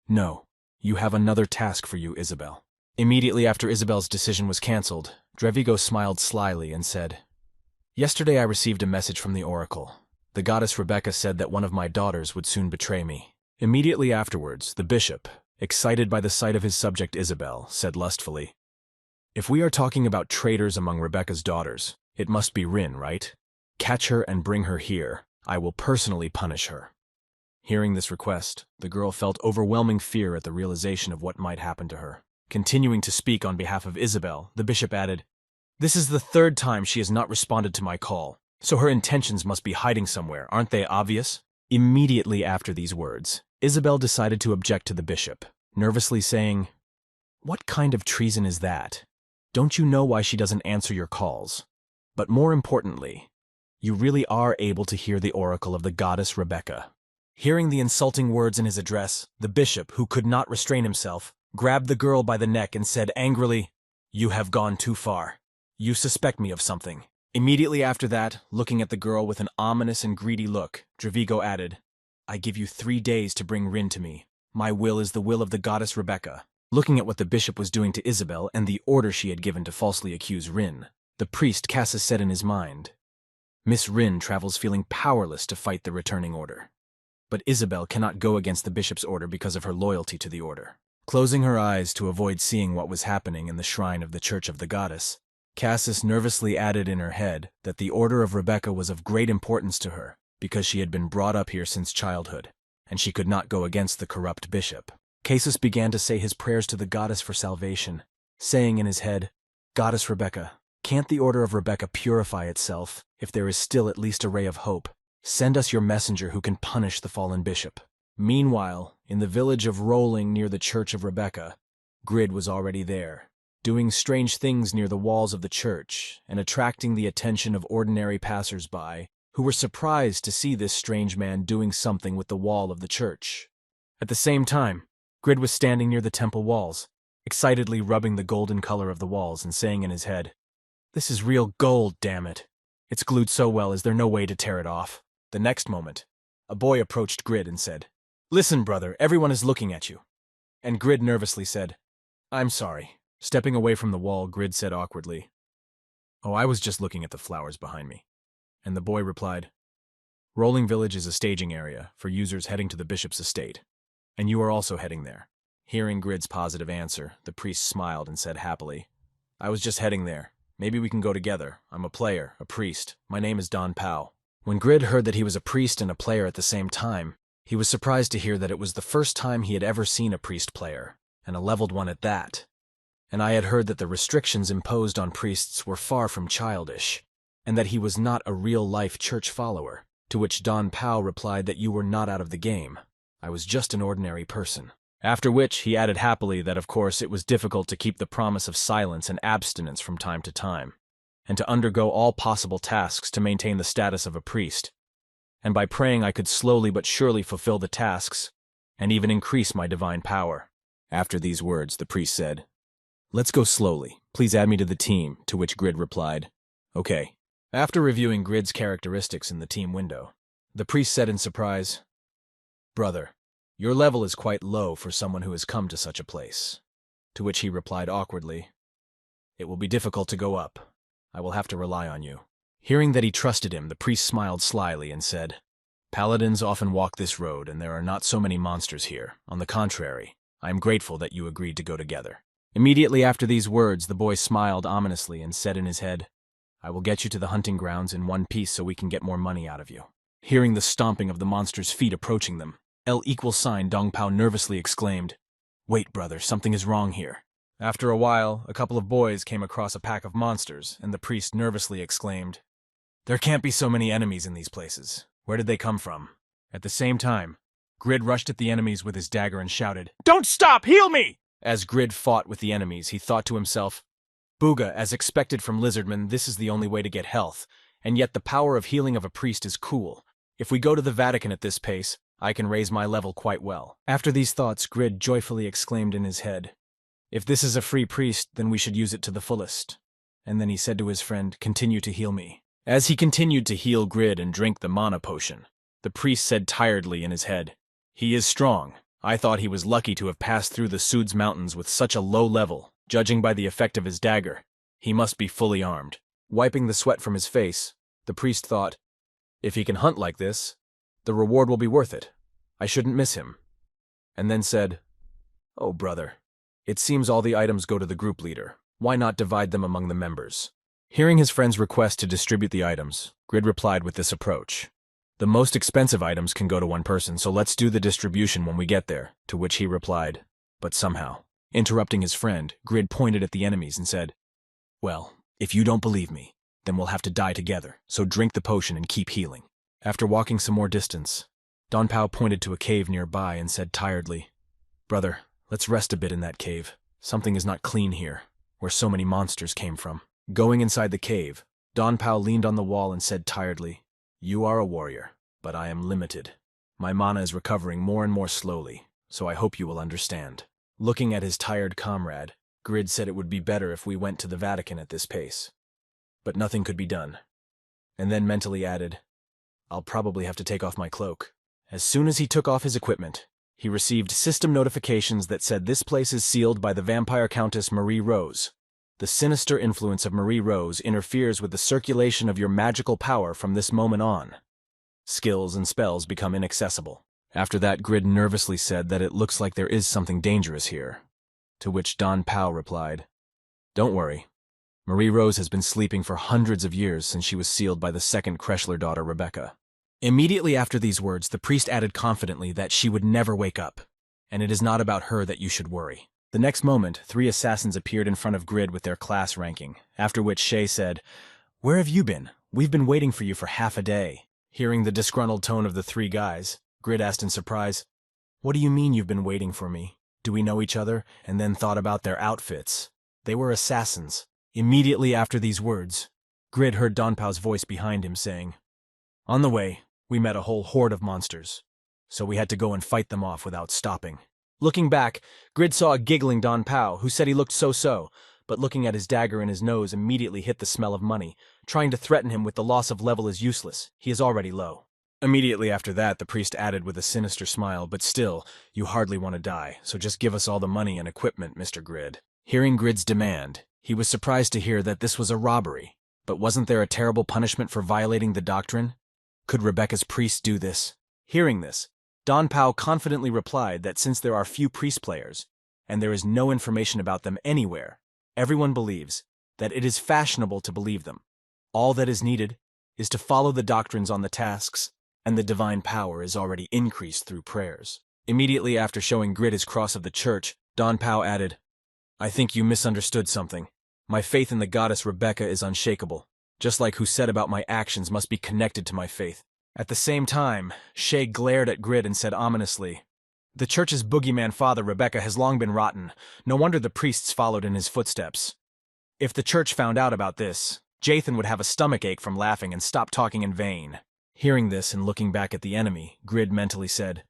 "No, you have another task for you, Isabel." Immediately after Isabel's decision was cancelled, Drevigo smiled slyly and said, "Yesterday I received a message from the oracle. The goddess Rebecca said that one of my daughters would soon betray me." Immediately afterwards, the bishop, excited by the sight of his subject Isabel, said lustfully, "If we are talking about traitors among Rebecca's daughters, it must be Rin, right? Catch her and bring her here. I will personally punish her." Hearing this request, the girl felt overwhelming fear at the realization of what might happen to her. Continuing to speak on behalf of Isabel, the bishop added, "This is the third time she has not responded to my call, so her intentions must be hiding somewhere, aren't they obvious?" Immediately after these words, Isabel decided to object to the bishop, nervously saying, "What kind of treason is that? Don't you know why she doesn't answer your calls? But more importantly, you really are able to hear the oracle of the goddess Rebecca." Hearing the insulting words in his address, the bishop, who could not restrain himself, grabbed the girl by the neck and said angrily, "You have gone too far. You suspect me of something." Immediately after that, looking at the girl with an ominous and greedy look, Drevigo added, "I give you 3 days to bring Rin to me. My will is the will of the goddess Rebecca." Looking at what the bishop was doing to Isabel and the order she had given to falsely accuse Rin, the priest Cassis said in his mind, "Miss Rin travels feeling powerless to fight the returning order. But Isabel cannot go against the bishop's order because of her loyalty to the order." Closing her eyes to avoid seeing what was happening in the shrine of the Church of the Goddess, Cassis nervously added in her head that the Order of Rebecca was of great importance to her because she had been brought up here since childhood, and she could not go against the corrupt bishop. Cassis began to say his prayers to the goddess for salvation, saying in his head, "Goddess Rebecca, can't the Order of Rebecca purify itself if there is still at least a ray of hope? Send us your messenger who can punish the fallen bishop." Meanwhile, in the village of Rolling near the Church of Rebecca, Grid was already there, doing strange things near the walls of the church and attracting the attention of ordinary passers-by who were surprised to see this strange man doing something with the wall of the church. At the same time, Grid was standing near the temple walls, excitedly rubbing the golden color of the walls and saying in his head, "This is real gold, damn it. It's glued so well, is there no way to tear it off?" The next moment, a boy approached Grid and said, "Listen, brother, everyone is looking at you." And Grid nervously said, "I'm sorry." Stepping away from the wall, Grid said awkwardly, "Oh, I was just looking at the flowers behind me." And the boy replied, "Rolling Village is a staging area for users heading to the bishop's estate, and you are also heading there." Hearing Grid's positive answer, the priest smiled and said happily, "I was just heading there. Maybe we can go together. I'm a player, a priest. My name is Don Pao." When Grid heard that he was a priest and a player at the same time, he was surprised to hear that it was the first time he had ever seen a priest player, and a leveled one at that. And I had heard that the restrictions imposed on priests were far from childish, and that he was not a real-life church follower, to which Don Pao replied that you were not out of the game. I was just an ordinary person. After which he added happily that of course it was difficult to keep the promise of silence and abstinence from time to time, and to undergo all possible tasks to maintain the status of a priest, and by praying I could slowly but surely fulfill the tasks, and even increase my divine power. After these words, the priest said, "Let's go slowly. Please add me to the team," to which Grid replied, "Okay." After reviewing Grid's characteristics in the team window, the priest said in surprise, "Brother, your level is quite low for someone who has come to such a place." To which he replied awkwardly, "It will be difficult to go up. I will have to rely on you." Hearing that he trusted him, the priest smiled slyly and said, "Paladins often walk this road, and there are not so many monsters here. On the contrary, I am grateful that you agreed to go together." Immediately after these words, the boy smiled ominously and said in his head, "I will get you to the hunting grounds in one piece so we can get more money out of you." Hearing the stomping of the monster's feet approaching them, L=, Dong Pao nervously exclaimed. Wait, brother, something is wrong here. After a while, a couple of boys came across a pack of monsters, and the priest nervously exclaimed, There can't be so many enemies in these places. Where did they come from? At the same time, Grid rushed at the enemies with his dagger and shouted, Don't stop! Heal me! As Grid fought with the enemies, he thought to himself, Booga, as expected from Lizardman, this is the only way to get health, and yet the power of healing of a priest is cool. If we go to the Vatican at this pace, I can raise my level quite well. After these thoughts, Grid joyfully exclaimed in his head, If this is a free priest, then we should use it to the fullest. And then he said to his friend, Continue to heal me. As he continued to heal Grid and drink the mana potion, the priest said tiredly in his head, He is strong. I thought he was lucky to have passed through the Suds Mountains with such a low level. Judging by the effect of his dagger, he must be fully armed. Wiping the sweat from his face, the priest thought, If he can hunt like this, the reward will be worth it. I shouldn't miss him. And then said, Oh, brother, it seems all the items go to the group leader. Why not divide them among the members? Hearing his friend's request to distribute the items, Grid replied with this approach. The most expensive items can go to one person, so let's do the distribution when we get there, to which he replied. But somehow, interrupting his friend, Grid pointed at the enemies and said, Well, if you don't believe me, then we'll have to die together, so drink the potion and keep healing. After walking some more distance, Don Pao pointed to a cave nearby and said tiredly, Brother, let's rest a bit in that cave. Something is not clean here, where so many monsters came from. Going inside the cave, Don Pao leaned on the wall and said tiredly, You are a warrior, but I am limited. My mana is recovering more and more slowly, so I hope you will understand. Looking at his tired comrade, Grid said it would be better if we went to the Vatican at this pace. But nothing could be done. And then mentally added, I'll probably have to take off my cloak. As soon as he took off his equipment, he received system notifications that said this place is sealed by the vampire countess Marie Rose. The sinister influence of Marie Rose interferes with the circulation of your magical power from this moment on. Skills and spells become inaccessible. After that, Grid nervously said that it looks like there is something dangerous here. To which Don Pao replied, Don't worry. Marie Rose has been sleeping for hundreds of years since she was sealed by the second Kreshler daughter, Rebecca. Immediately after these words, the priest added confidently that she would never wake up, and it is not about her that you should worry. The next moment, 3 assassins appeared in front of Grid with their class ranking, after which Shay said, Where have you been? We've been waiting for you for half a day. Hearing the disgruntled tone of the 3 guys, Grid asked in surprise, What do you mean you've been waiting for me? Do we know each other? And then thought about their outfits. They were assassins. Immediately after these words, Grid heard Don Pao's voice behind him saying, On the way, we met a whole horde of monsters, so we had to go and fight them off without stopping. Looking back, Grid saw a giggling Don Pao, who said he looked so-so, but looking at his dagger in his nose immediately hit the smell of money. Trying to threaten him with the loss of level is useless. He is already low. Immediately after that, the priest added with a sinister smile, But still, you hardly want to die, so just give us all the money and equipment, Mr. Grid. Hearing Grid's demand, he was surprised to hear that this was a robbery. But wasn't there a terrible punishment for violating the doctrine? Could Rebecca's priest do this? Hearing this, Don Pao confidently replied that since there are few priest players, and there is no information about them anywhere, everyone believes that it is fashionable to believe them. All that is needed is to follow the doctrines on the tasks, and the divine power is already increased through prayers. Immediately after showing Grid his cross of the church, Don Pao added, I think you misunderstood something. My faith in the goddess Rebecca is unshakable, just like who said about my actions must be connected to my faith. At the same time, Shay glared at Grid and said ominously, The church's boogeyman father Rebecca has long been rotten. No wonder the priests followed in his footsteps. If the church found out about this, Jathan would have a stomachache from laughing and stop talking in vain. Hearing this and looking back at the enemy, Grid mentally said,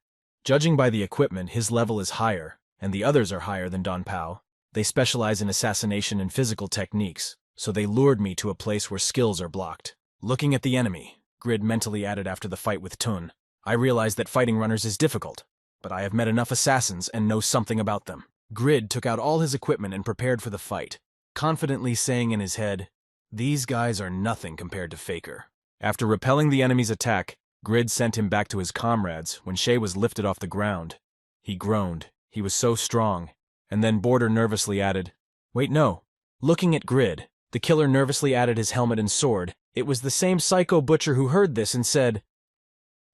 Judging by the equipment, his level is higher, and the others are higher than Don Pao. They specialize in assassination and physical techniques, so they lured me to a place where skills are blocked. Looking at the enemy, Grid mentally added after the fight with Tun, I realized that fighting runners is difficult, but I have met enough assassins and know something about them. Grid took out all his equipment and prepared for the fight, confidently saying in his head, These guys are nothing compared to Faker. After repelling the enemy's attack, Grid sent him back to his comrades when Shay was lifted off the ground. He groaned. He was so strong. And then Border nervously added, Wait, no. Looking at Grid, the killer nervously added his helmet and sword. It was the same psycho butcher who heard this and said,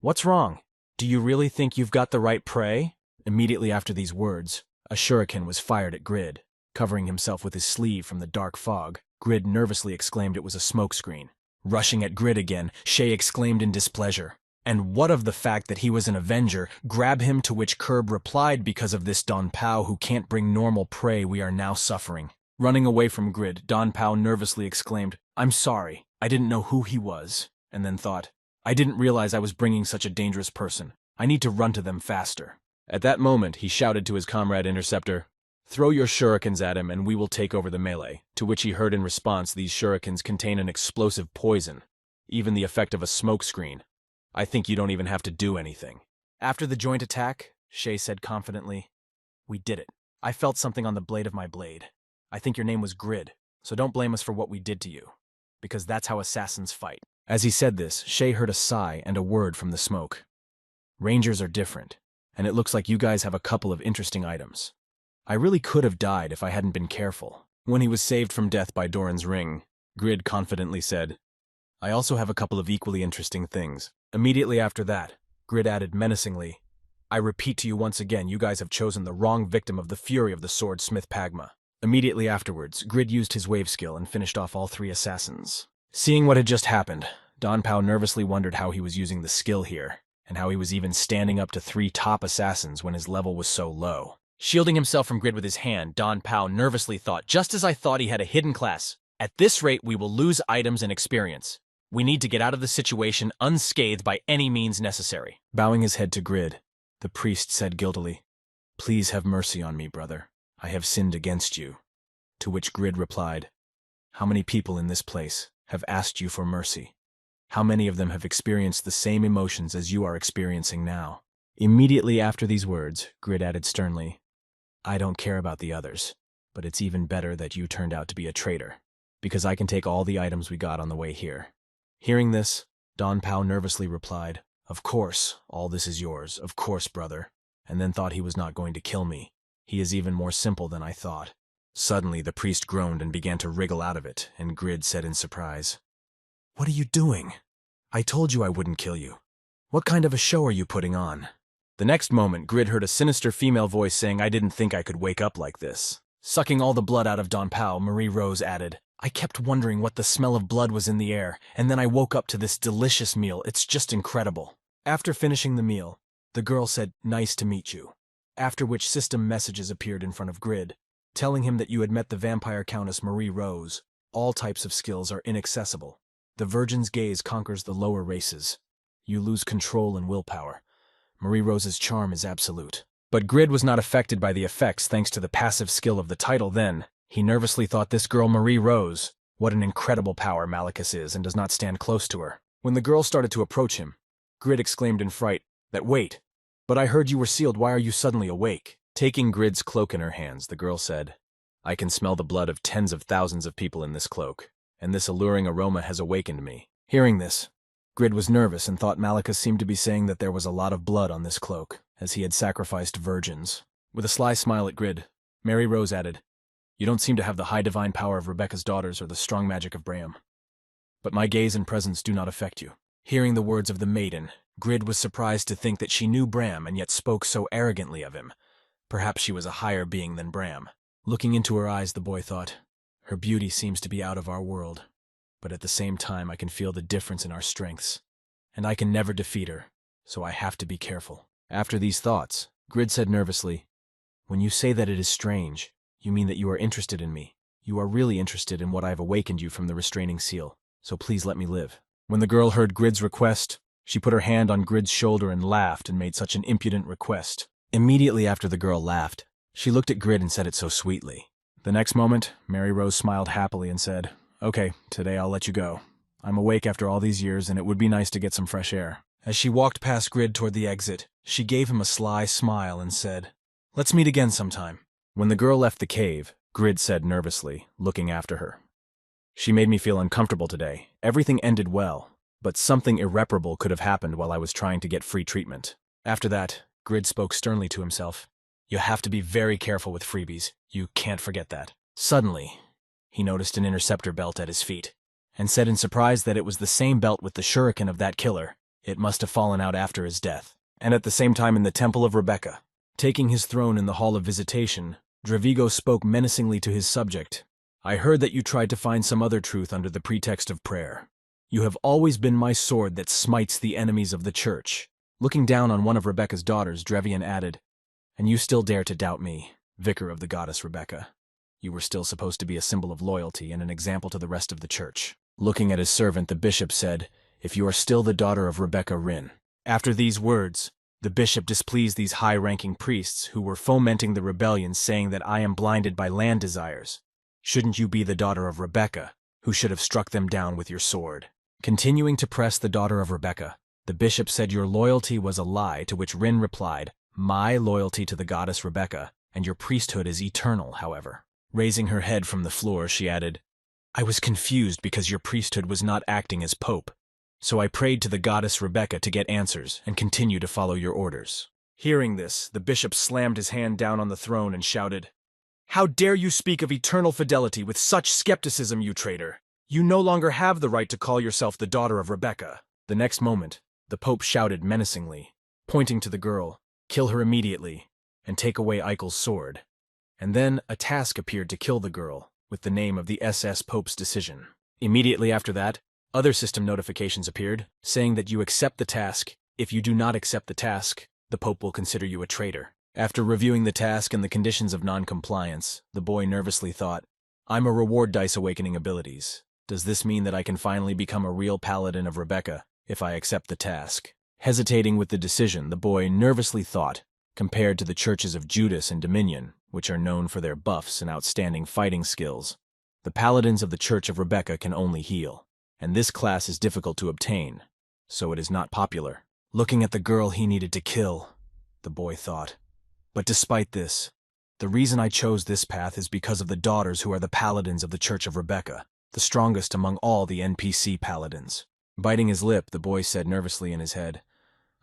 What's wrong? Do you really think you've got the right prey? Immediately after these words, a shuriken was fired at Grid. Covering himself with his sleeve from the dark fog, Grid nervously exclaimed it was a smokescreen. Rushing at Grid again, Shay exclaimed in displeasure. And what of the fact that he was an Avenger? Grab him, to which Curb replied, because of this Don Pao who can't bring normal prey we are now suffering. Running away from Grid, Don Pao nervously exclaimed, I'm sorry, I didn't know who he was, and then thought, I didn't realize I was bringing such a dangerous person. I need to run to them faster. At that moment, he shouted to his comrade Interceptor, throw your shurikens at him and we will take over the melee, to which he heard in response, these shurikens contain an explosive poison, even the effect of a smokescreen. I think you don't even have to do anything. After the joint attack, Shay said confidently, we did it. I felt something on the blade of my blade. I think your name was Grid, so don't blame us for what we did to you, because that's how assassins fight. As he said this, Shay heard a sigh and a word from the smoke. Rangers are different, and it looks like you guys have a couple of interesting items. I really could have died if I hadn't been careful. When he was saved from death by Doran's ring, Grid confidently said, I also have a couple of equally interesting things. Immediately after that, Grid added menacingly, I repeat to you once again, you guys have chosen the wrong victim of the fury of the swordsmith Pagma. Immediately afterwards, Grid used his wave skill and finished off all 3 assassins. Seeing what had just happened, Don Pao nervously wondered how he was using the skill here, and how he was even standing up to 3 top assassins when his level was so low. Shielding himself from Grid with his hand, Don Pao nervously thought, just as I thought he had a hidden class. At this rate, we will lose items and experience. We need to get out of the situation unscathed by any means necessary. Bowing his head to Grid, the priest said guiltily, Please have mercy on me, brother. I have sinned against you. To which Grid replied, How many people in this place have asked you for mercy? How many of them have experienced the same emotions as you are experiencing now? Immediately after these words, Grid added sternly, I don't care about the others, but it's even better that you turned out to be a traitor, because I can take all the items we got on the way here. Hearing this, Don Pao nervously replied, Of course, all this is yours, of course, brother, and then thought he was not going to kill me. He is even more simple than I thought. Suddenly, the priest groaned and began to wriggle out of it, and Grid said in surprise, What are you doing? I told you I wouldn't kill you. What kind of a show are you putting on? The next moment, Grid heard a sinister female voice saying, I didn't think I could wake up like this. Sucking all the blood out of Don Pao, Marie Rose added, I kept wondering what the smell of blood was in the air, and then I woke up to this delicious meal. It's just incredible. After finishing the meal, the girl said, Nice to meet you. After which system messages appeared in front of Grid, telling him that you had met the vampire countess Marie Rose. All types of skills are inaccessible. The virgin's gaze conquers the lower races. You lose control and willpower. Marie Rose's charm is absolute. But Grid was not affected by the effects thanks to the passive skill of the title then. He nervously thought this girl Marie Rose, what an incredible power Malachus is and does not stand close to her. When the girl started to approach him, Grid exclaimed in fright, that wait, but I heard you were sealed, why are you suddenly awake? Taking Grid's cloak in her hands, the girl said, I can smell the blood of tens of thousands of people in this cloak, and this alluring aroma has awakened me. Hearing this, Grid was nervous and thought Malachus seemed to be saying that there was a lot of blood on this cloak, as he had sacrificed virgins. With a sly smile at Grid, Mary Rose added, You don't seem to have the high divine power of Rebecca's daughters or the strong magic of Braham. But my gaze and presence do not affect you. Hearing the words of the maiden, Grid was surprised to think that she knew Bram and yet spoke so arrogantly of him. Perhaps she was a higher being than Bram. Looking into her eyes, the boy thought, Her beauty seems to be out of our world, but at the same time I can feel the difference in our strengths, and I can never defeat her, so I have to be careful. After these thoughts, Grid said nervously, When you say that it is strange, you mean that you are interested in me. You are really interested in what I have awakened you from the restraining seal, so please let me live. When the girl heard Grid's request, she put her hand on Grid's shoulder and laughed and made such an impudent request. Immediately after the girl laughed, she looked at Grid and said it so sweetly. The next moment, Mary Rose smiled happily and said, Okay, today I'll let you go. I'm awake after all these years and it would be nice to get some fresh air. As she walked past Grid toward the exit, she gave him a sly smile and said, Let's meet again sometime. When the girl left the cave, Grid said nervously, looking after her, She made me feel uncomfortable today. Everything ended well, but something irreparable could have happened while I was trying to get free treatment. After that, Grid spoke sternly to himself. You have to be very careful with freebies. You can't forget that. Suddenly, he noticed an interceptor belt at his feet, and said in surprise that it was the same belt with the shuriken of that killer. It must have fallen out after his death. and at the same time in the Temple of Rebecca. Taking his throne in the Hall of Visitation, Dravigo spoke menacingly to his subject. I heard that you tried to find some other truth under the pretext of prayer. You have always been my sword that smites the enemies of the church. Looking down on one of Rebecca's daughters, Drevian added, and you still dare to doubt me, vicar of the goddess Rebecca. You were still supposed to be a symbol of loyalty and an example to the rest of the church. Looking at his servant, the bishop said, if you are still the daughter of Rebecca Rin. After these words, the bishop displeased these high-ranking priests who were fomenting the rebellion, saying that I am blinded by land desires. Shouldn't you be the daughter of Rebecca, who should have struck them down with your sword? Continuing to press the daughter of Rebecca, the bishop said your loyalty was a lie, to which Rin replied, my loyalty to the goddess Rebecca, and your priesthood is eternal, however. Raising her head from the floor, she added, I was confused because your priesthood was not acting as pope, so I prayed to the goddess Rebecca to get answers and continue to follow your orders. Hearing this, the bishop slammed his hand down on the throne and shouted, how dare you speak of eternal fidelity with such skepticism, you traitor? You no longer have the right to call yourself the daughter of Rebecca. The next moment, the pope shouted menacingly, pointing to the girl, kill her immediately, and take away Eichel's sword. And then a task appeared to kill the girl, with the name of the SS Pope's decision. Immediately after that, other system notifications appeared, saying that you accept the task. If you do not accept the task, the Pope will consider you a traitor. After reviewing the task and the conditions of non-compliance, the boy nervously thought, I'm a reward dice awakening abilities. Does this mean that I can finally become a real paladin of Rebecca if I accept the task? Hesitating with the decision, the boy nervously thought, compared to the churches of Judas and Dominion, which are known for their buffs and outstanding fighting skills, the paladins of the Church of Rebecca can only heal, and this class is difficult to obtain, so it is not popular. Looking at the girl he needed to kill, the boy thought. But despite this, the reason I chose this path is because of the daughters who are the paladins of the Church of Rebecca, the strongest among all the NPC paladins. Biting his lip, the boy said nervously in his head,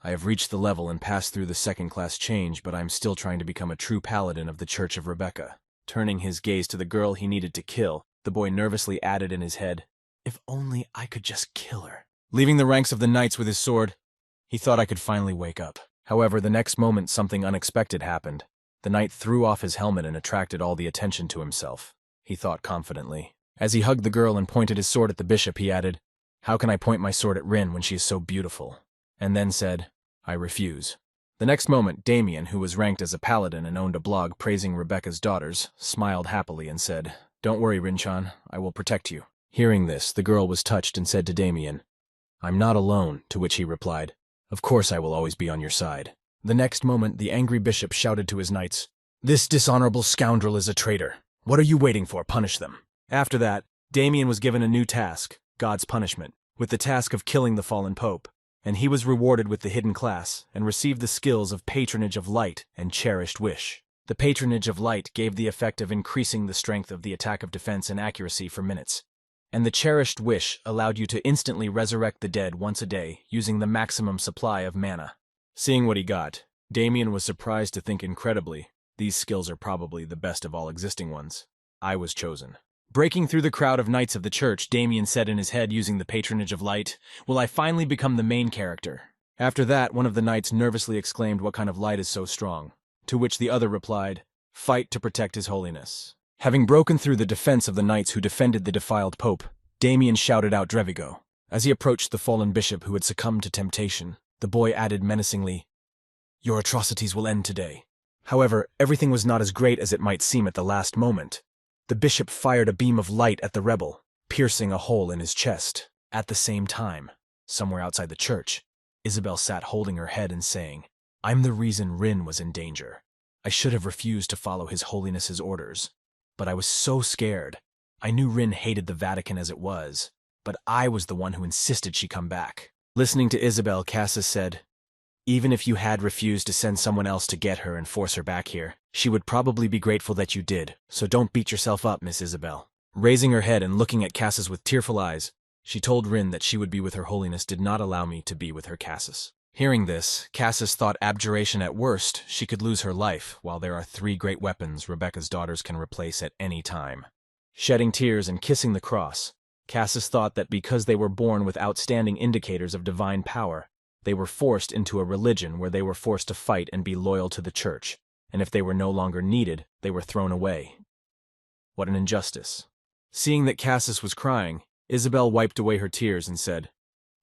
I have reached the level and passed through the second-class change, but I am still trying to become a true paladin of the Church of Rebecca. Turning his gaze to the girl he needed to kill, the boy nervously added in his head, if only I could just kill her. Leaving the ranks of the knights with his sword, he thought I could finally wake up. However, the next moment something unexpected happened. The knight threw off his helmet and attracted all the attention to himself, he thought confidently. As he hugged the girl and pointed his sword at the bishop, he added, how can I point my sword at Rin when she is so beautiful? And then said, I refuse. The next moment, Damien, who was ranked as a paladin and owned a blog praising Rebecca's daughters, smiled happily and said, don't worry, Rinchan, I will protect you. Hearing this, the girl was touched and said to Damien, I'm not alone, to which he replied, of course I will always be on your side. The next moment, the angry bishop shouted to his knights, this dishonorable scoundrel is a traitor. What are you waiting for? Punish them. After that, Damien was given a new task, God's punishment, with the task of killing the fallen pope, and he was rewarded with the hidden class and received the skills of Patronage of Light and Cherished Wish. The Patronage of Light gave the effect of increasing the strength of the attack of defense and accuracy for minutes, and the Cherished Wish allowed you to instantly resurrect the dead once a day using the maximum supply of mana. Seeing what he got, Damien was surprised to think incredibly, these skills are probably the best of all existing ones. I was chosen. Breaking through the crowd of knights of the church, Damien said in his head using the Patronage of Light, will I finally become the main character? After that, one of the knights nervously exclaimed, what kind of light is so strong? To which the other replied, fight to protect his holiness. Having broken through the defense of the knights who defended the defiled pope, Damien shouted out Drevigo. As he approached the fallen bishop who had succumbed to temptation, the boy added menacingly, your atrocities will end today. However, everything was not as great as it might seem at the last moment. The bishop fired a beam of light at the rebel, piercing a hole in his chest. At the same time, somewhere outside the church, Isabel sat holding her head and saying, I'm the reason Rin was in danger. I should have refused to follow His Holiness's orders, but I was so scared. I knew Rin hated the Vatican as it was, but I was the one who insisted she come back. Listening to Isabel, Cassis said, even if you had refused to send someone else to get her and force her back here, she would probably be grateful that you did, so don't beat yourself up, Miss Isabel. Raising her head and looking at Cassis with tearful eyes, she told Rin that she would be with Her Holiness did not allow me to be with her Cassis. Hearing this, Cassis thought abjuration at worst, she could lose her life, while there are 3 great weapons Rebecca's daughters can replace at any time. Shedding tears and kissing the cross, Cassis thought that because they were born with outstanding indicators of divine power, They were forced into a religion where they were forced to fight and be loyal to the church, and if they were no longer needed, they were thrown away. What an injustice. Seeing that Cassis was crying, Isabel wiped away her tears and said,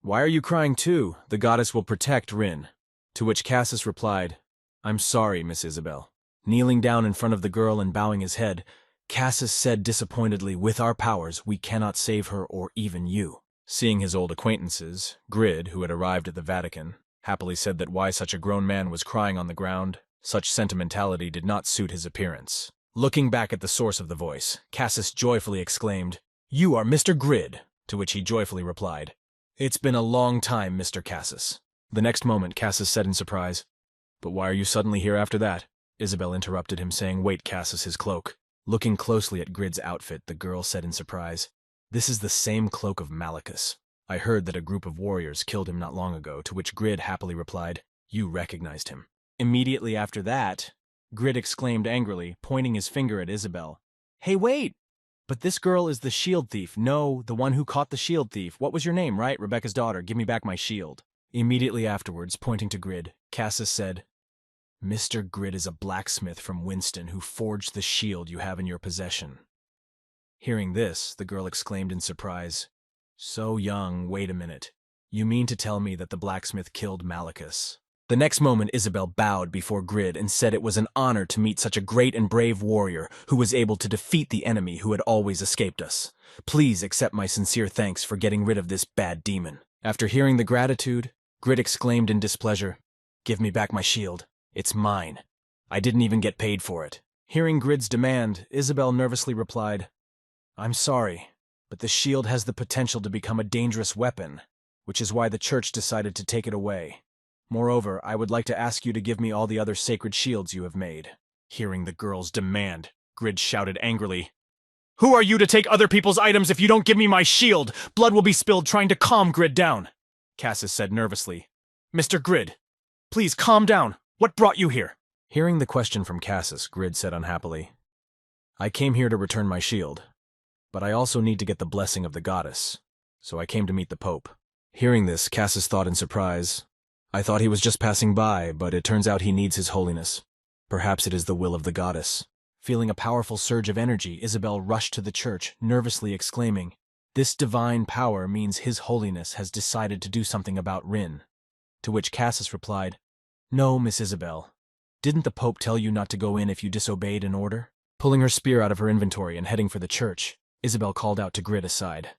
"Why are you crying too? The goddess will protect Rin." To which Cassis replied, "I'm sorry, Miss Isabel." Kneeling down in front of the girl and bowing his head, Cassis said disappointedly, "With our powers, we cannot save her or even you." Seeing his old acquaintances, Grid, who had arrived at the Vatican, happily said that why such a grown man was crying on the ground, such sentimentality did not suit his appearance. Looking back at the source of the voice, Cassis joyfully exclaimed, "You are Mr. Grid," to which he joyfully replied, "It's been a long time, Mr. Cassis." The next moment, Cassis said in surprise, "But why are you suddenly here after that?" Isabel interrupted him, saying, "Wait, Cassis, his cloak." Looking closely at Grid's outfit, the girl said in surprise, "This is the same cloak of Malachus. I heard that a group of warriors killed him not long ago," to which Grid happily replied, "You recognized him." Immediately after that, Grid exclaimed angrily, pointing his finger at Isabel, "Hey, wait! But this girl is the shield thief. No, the one who caught the shield thief. What was your name, right? Rebecca's daughter. Give me back my shield." Immediately afterwards, pointing to Grid, Cassis said, "Mr. Grid is a blacksmith from Winston who forged the shield you have in your possession." Hearing this, the girl exclaimed in surprise, "So young, wait a minute. You mean to tell me that the blacksmith killed Malachus?" The next moment, Isabel bowed before Grid and said it was an honor to meet such a great and brave warrior who was able to defeat the enemy who had always escaped us. Please accept my sincere thanks for getting rid of this bad demon. After hearing the gratitude, Grid exclaimed in displeasure, "Give me back my shield. It's mine. I didn't even get paid for it." Hearing Grid's demand, Isabel nervously replied, "I'm sorry, but the shield has the potential to become a dangerous weapon, which is why the church decided to take it away. Moreover, I would like to ask you to give me all the other sacred shields you have made." Hearing the girl's demand, Grid shouted angrily, "Who are you to take other people's items if you don't give me my shield? Blood will be spilled trying to calm Grid down." Cassis said nervously, "Mr. Grid, please calm down. What brought you here?" Hearing the question from Cassis, Grid said unhappily, "I came here to return my shield, but I also need to get the blessing of the goddess, so I came to meet the Pope." Hearing this, Cassis thought in surprise, "I thought he was just passing by, but it turns out he needs his holiness. Perhaps it is the will of the goddess." Feeling a powerful surge of energy, Isabel rushed to the church, nervously exclaiming, "This divine power means His Holiness has decided to do something about Rin." To which Cassis replied, "No, Miss Isabel. Didn't the Pope tell you not to go in if you disobeyed an order?" Pulling her spear out of her inventory and heading for the church, Isabel called out to Grid aside,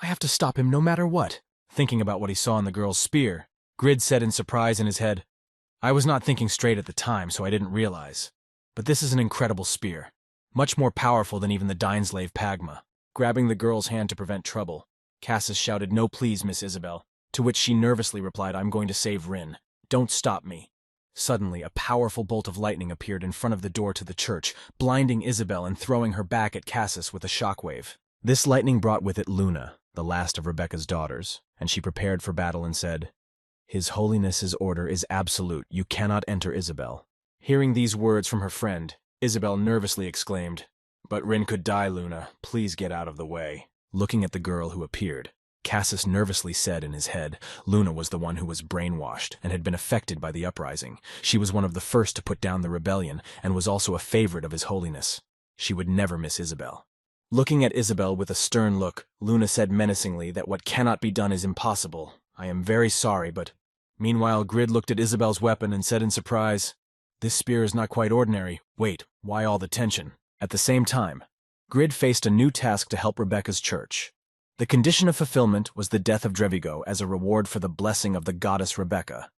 "I have to stop him no matter what." Thinking about what he saw in the girl's spear, Grid said in surprise in his head, "I was not thinking straight at the time, so I didn't realize. But this is an incredible spear, much more powerful than even the Dineslave Pagma." Grabbing the girl's hand to prevent trouble, Cassis shouted, "No, please, Miss Isabel," to which she nervously replied, "I'm going to save Rin. Don't stop me." Suddenly, a powerful bolt of lightning appeared in front of the door to the church, blinding Isabel and throwing her back at Cassis with a shockwave. This lightning brought with it Luna, the last of Rebecca's daughters, and she prepared for battle and said, "His Holiness's order is absolute. You cannot enter Isabel." Hearing these words from her friend, Isabel nervously exclaimed, "But Rin could die, Luna. Please get out of the way." Looking at the girl who appeared, Cassis nervously said in his head, Luna was the one who was brainwashed and had been affected by the uprising. She was one of the first to put down the rebellion and was also a favorite of His Holiness. She would never miss Isabel. Looking at Isabel with a stern look, Luna said menacingly that what cannot be done is impossible. "I am very sorry, but—" Meanwhile, Grid looked at Isabel's weapon and said in surprise, "This spear is not quite ordinary. Wait, why all the tension?" At the same time, Grid faced a new task to help Rebecca's church. The condition of fulfillment was the death of Drevigo as a reward for the blessing of the goddess Rebecca.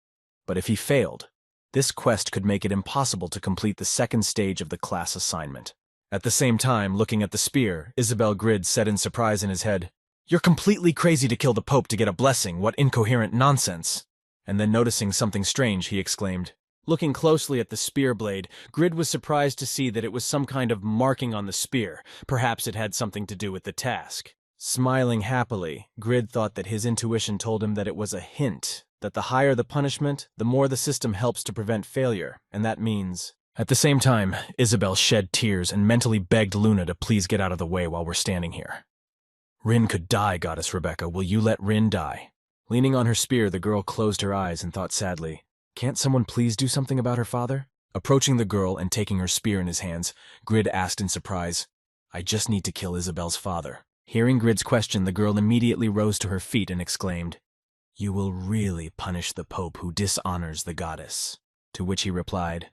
But if he failed, this quest could make it impossible to complete the second stage of the class assignment. At the same time, looking at the spear, Isabel Grid said in surprise in his head, "You're completely crazy to kill the Pope to get a blessing. What incoherent nonsense." And then noticing something strange, he exclaimed. Looking closely at the spear blade, Grid was surprised to see that it was some kind of marking on the spear. Perhaps it had something to do with the task. Smiling happily, Grid thought that his intuition told him that it was a hint, that the higher the punishment, the more the system helps to prevent failure, and that means... At the same time, Isabel shed tears and mentally begged Luna to please get out of the way while we're standing here. "Rin could die, Goddess Rebecca. Will you let Rin die?" Leaning on her spear, the girl closed her eyes and thought sadly, "Can't someone please do something about her father?" Approaching the girl and taking her spear in his hands, Grid asked in surprise, "I just need to kill Isabel's father." Hearing Grid's question, the girl immediately rose to her feet and exclaimed, "You will really punish the Pope who dishonors the goddess." To which he replied,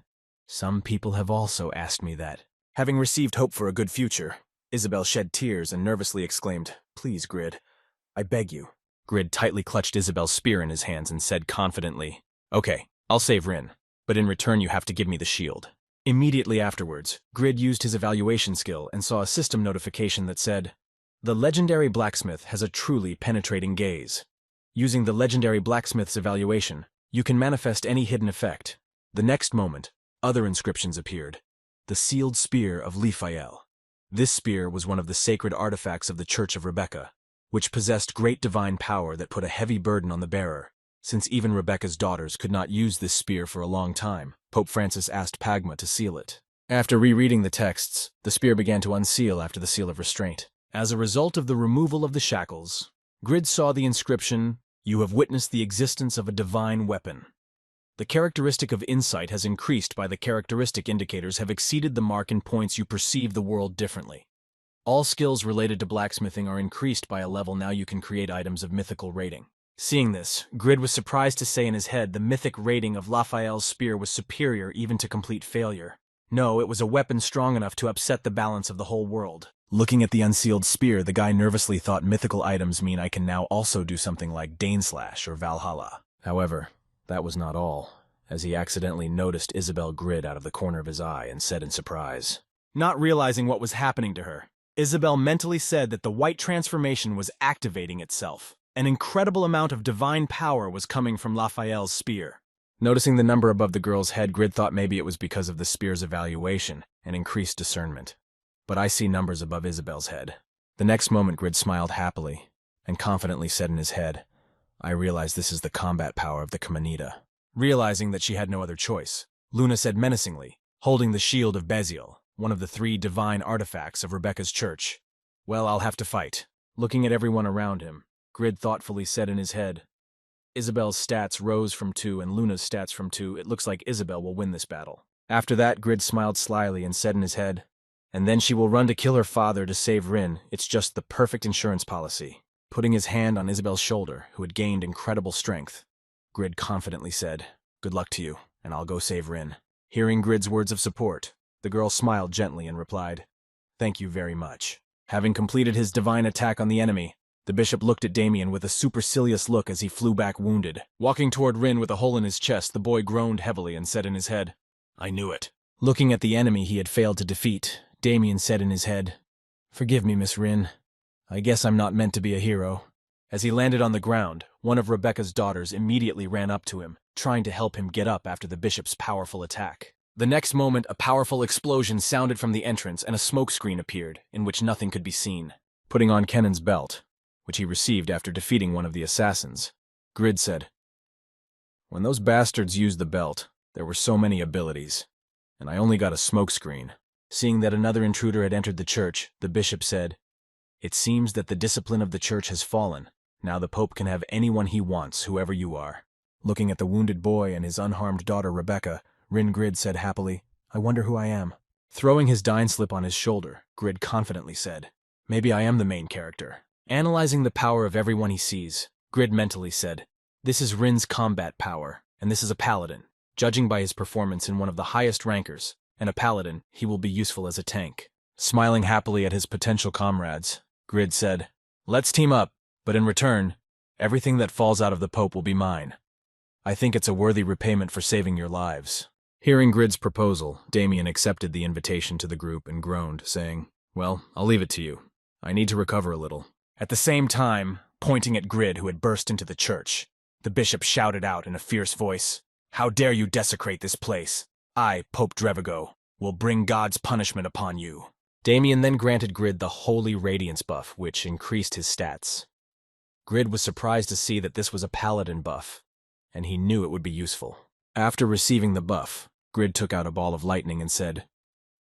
"Some people have also asked me that." Having received hope for a good future, Isabel shed tears and nervously exclaimed, "Please, Grid, I beg you." Grid tightly clutched Isabel's spear in his hands and said confidently, "Okay, I'll save Rin, but in return you have to give me the shield." Immediately afterwards, Grid used his evaluation skill and saw a system notification that said, "The legendary blacksmith has a truly penetrating gaze. Using the legendary blacksmith's evaluation, you can manifest any hidden effect." The next moment, other inscriptions appeared. The sealed spear of Liphael. This spear was one of the sacred artifacts of the Church of Rebecca, which possessed great divine power that put a heavy burden on the bearer. Since even Rebecca's daughters could not use this spear for a long time, Pope Francis asked Pagma to seal it. After rereading the texts, the spear began to unseal after the seal of restraint. As a result of the removal of the shackles, Grid saw the inscription, "You have witnessed the existence of a divine weapon." The characteristic of insight has increased by the characteristic indicators have exceeded the mark in points you perceive the world differently. All skills related to blacksmithing are increased by a level now you can create items of mythical rating. Seeing this, Grid was surprised to say in his head the mythic rating of Liphael's spear was superior even to complete failure. No, it was a weapon strong enough to upset the balance of the whole world. Looking at the unsealed spear, the guy nervously thought mythical items mean I can now also do something like Daneslash or Valhalla. However, that was not all, as he accidentally noticed Isabel Grid out of the corner of his eye and said in surprise. Not realizing what was happening to her, Isabel mentally said that the white transformation was activating itself. An incredible amount of divine power was coming from Liphael's spear. Noticing the number above the girl's head, Grid thought maybe it was because of the spear's evaluation and increased discernment. But I see numbers above Isabel's head. The next moment, Grid smiled happily and confidently said in his head, "I realize this is the combat power of the Kamanita." Realizing that she had no other choice, Luna said menacingly, holding the shield of Beziel, one of the 3 divine artifacts of Rebecca's church, "Well, I'll have to fight." Looking at everyone around him, Grid thoughtfully said in his head, "Isabel's stats rose from 2 and Luna's stats from 2. It looks like Isabel will win this battle." After that, Grid smiled slyly and said in his head, "And then she will run to kill her father to save Rin. It's just the perfect insurance policy." Putting his hand on Isabel's shoulder, who had gained incredible strength, Grid confidently said, "Good luck to you, and I'll go save Rin." Hearing Grid's words of support, the girl smiled gently and replied, "Thank you very much." Having completed his divine attack on the enemy, the bishop looked at Damien with a supercilious look as he flew back wounded. Walking toward Rin with a hole in his chest, the boy groaned heavily and said in his head, "I knew it." Looking at the enemy he had failed to defeat, Damien said in his head, "Forgive me, Miss Rin. I guess I'm not meant to be a hero." As he landed on the ground, one of Rebecca's daughters immediately ran up to him, trying to help him get up after the bishop's powerful attack. The next moment, a powerful explosion sounded from the entrance and a smoke screen appeared, in which nothing could be seen. Putting on Kennan's belt, which he received after defeating one of the assassins, Grid said, "When those bastards used the belt, there were so many abilities, and I only got a smoke screen." Seeing that another intruder had entered the church, the bishop said, "It seems that the discipline of the church has fallen. Now the Pope can have anyone he wants, whoever you are." Looking at the wounded boy and his unharmed daughter Rebecca, Rin Grid said happily, "I wonder who I am." Throwing his dine slip on his shoulder, Grid confidently said, "Maybe I am the main character." Analyzing the power of everyone he sees, Grid mentally said, "This is Rin's combat power, and this is a paladin. Judging by his performance in one of the highest rankers, and a paladin, he will be useful as a tank." Smiling happily at his potential comrades, Grid said, "Let's team up, but in return, everything that falls out of the Pope will be mine. I think it's a worthy repayment for saving your lives." Hearing Grid's proposal, Damien accepted the invitation to the group and groaned, saying, "Well, I'll leave it to you. I need to recover a little." At the same time, pointing at Grid, who had burst into the church, the bishop shouted out in a fierce voice, "How dare you desecrate this place? I, Pope Drevigo, will bring God's punishment upon you." Damien then granted Grid the Holy Radiance buff, which increased his stats. Grid was surprised to see that this was a paladin buff, and he knew it would be useful. After receiving the buff, Grid took out a ball of lightning and said,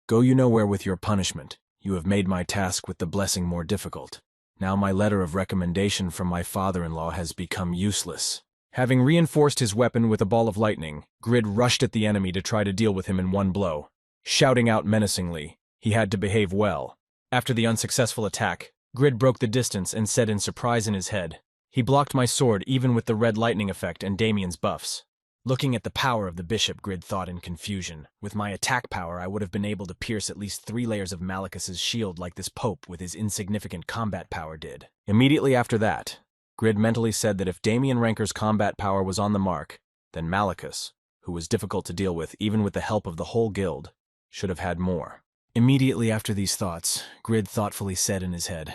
"Go you know where with your punishment. You have made my task with the blessing more difficult. Now my letter of recommendation from my father-in-law has become useless. Having reinforced his weapon with a ball of lightning, Grid rushed at the enemy to try to deal with him in one blow. Shouting out menacingly, he had to behave well. After the unsuccessful attack, Grid broke the distance and said in surprise in his head, "He blocked my sword even with the red lightning effect and Damien's buffs." Looking at the power of the bishop, Grid thought in confusion. With my attack power, I would have been able to pierce at least 3 layers of Malicus's shield like this Pope with his insignificant combat power did. Immediately after that, Grid mentally said that if Damien Ranker's combat power was on the mark, then Malicus, who was difficult to deal with even with the help of the whole guild, should have had more. Immediately after these thoughts, Grid thoughtfully said in his head,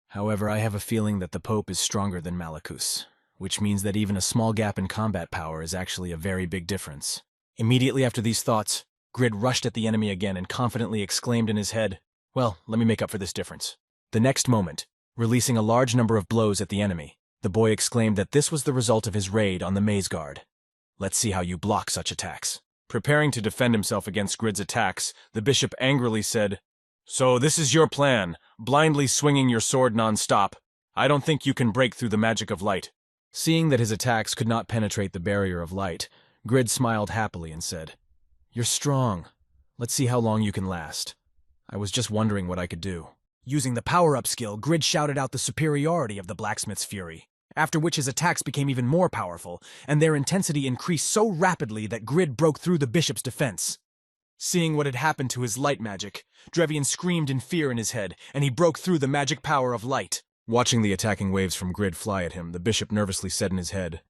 "However, I have a feeling that the Pope is stronger than Malicus, which means that even a small gap in combat power is actually a very big difference." Immediately after these thoughts, Grid rushed at the enemy again and confidently exclaimed in his head, "Well, let me make up for this difference." The next moment, releasing a large number of blows at the enemy, the boy exclaimed that this was the result of his raid on the maze guard. "Let's see how you block such attacks." Preparing to defend himself against Grid's attacks, the bishop angrily said, "So this is your plan, blindly swinging your sword non-stop. I don't think you can break through the magic of light." Seeing that his attacks could not penetrate the barrier of light, Grid smiled happily and said, "You're strong. Let's see how long you can last. I was just wondering what I could do." Using the power-up skill, Grid shouted out the superiority of the blacksmith's fury, after which his attacks became even more powerful, and their intensity increased so rapidly that Grid broke through the bishop's defense. Seeing what had happened to his light magic, Drevian screamed in fear in his head, and he broke through the magic power of light. Watching the attacking waves from Grid fly at him, the bishop nervously said in his head,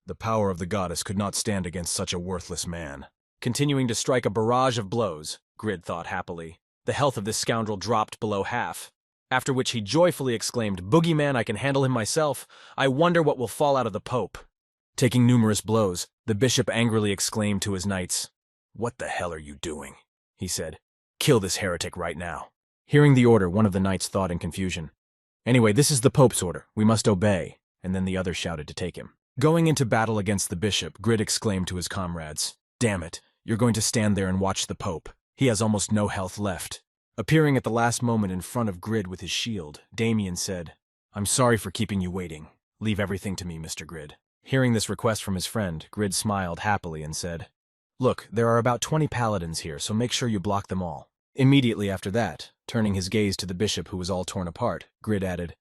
"The power of the goddess could not stand against such a worthless man." Continuing to strike a barrage of blows, Grid thought happily, the health of this scoundrel dropped below half. After which he joyfully exclaimed, "Boogeyman, I can handle him myself. I wonder what will fall out of the Pope." Taking numerous blows, the bishop angrily exclaimed to his knights, "What the hell are you doing?" he said. "Kill this heretic right now." Hearing the order, one of the knights thought in confusion, "Anyway, this is the Pope's order. We must obey." And then the others shouted to take him. Going into battle against the bishop, Grid exclaimed to his comrades, "Damn it, you're going to stand there and watch the Pope. He has almost no health left." Appearing at the last moment in front of Grid with his shield, Damien said, "I'm sorry for keeping you waiting. Leave everything to me, Mr. Grid." Hearing this request from his friend, Grid smiled happily and said, "Look, there are about 20 paladins here, so make sure you block them all." Immediately after that, turning his gaze to the bishop who was all torn apart, Grid added,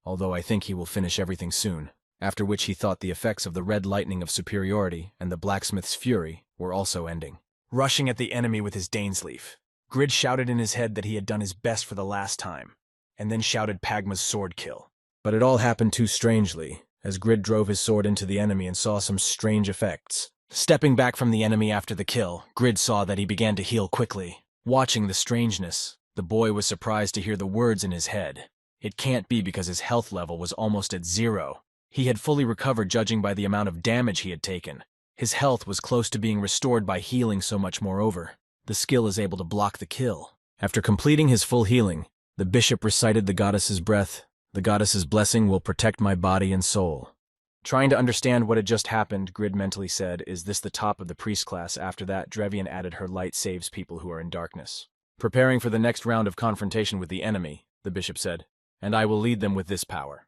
"Although I think he will finish everything soon," after which he thought the effects of the red lightning of superiority and the blacksmith's fury were also ending. Rushing at the enemy with his Dainsleaf, Grid shouted in his head that he had done his best for the last time, and then shouted Pagma's sword kill. But it all happened too strangely, as Grid drove his sword into the enemy and saw some strange effects. Stepping back from the enemy after the kill, Grid saw that he began to heal quickly. Watching the strangeness, the boy was surprised to hear the words in his head. It can't be because his health level was almost at 0. He had fully recovered judging by the amount of damage he had taken. His health was close to being restored by healing so much moreover. The skill is able to block the kill. After completing his full healing, the bishop recited the goddess's breath. "The goddess's blessing will protect my body and soul." Trying to understand what had just happened, Grid mentally said, "Is this the top of the priest class?" After that, Drevian added, "Her light saves people who are in darkness." Preparing for the next round of confrontation with the enemy, the bishop said, "And I will lead them with this power."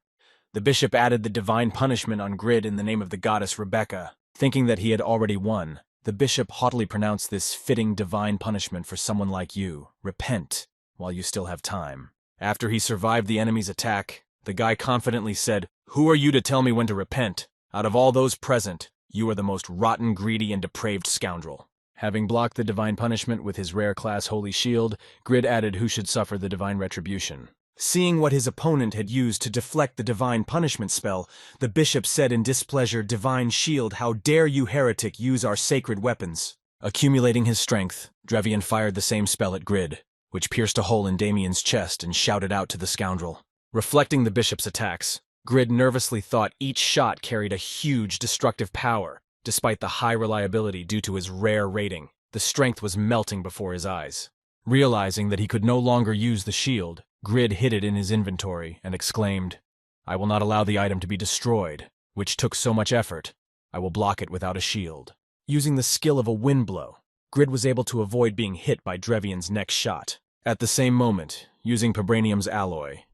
The bishop added the divine punishment on Grid in the name of the goddess Rebecca. Thinking that he had already won, the bishop haughtily pronounced this fitting divine punishment for someone like you. "Repent while you still have time." After he survived the enemy's attack, the guy confidently said, "Who are you to tell me when to repent? Out of all those present, you are the most rotten, greedy, and depraved scoundrel." Having blocked the divine punishment with his rare class holy shield, Grid added who should suffer the divine retribution. Seeing what his opponent had used to deflect the divine punishment spell, the bishop said in displeasure, "Divine shield, how dare you heretic use our sacred weapons?" Accumulating his strength, Drevian fired the same spell at Grid, which pierced a hole in Damien's chest and shouted out to the scoundrel. Reflecting the bishop's attacks, Grid nervously thought each shot carried a huge destructive power. Despite the high reliability due to his rare rating, the strength was melting before his eyes. Realizing that he could no longer use the shield, Grid hid it in his inventory and exclaimed, "I will not allow the item to be destroyed, which took so much effort. I will block it without a shield." Using the skill of a wind blow, Grid was able to avoid being hit by Drevian's next shot. At the same moment, using Vibranium's alloy,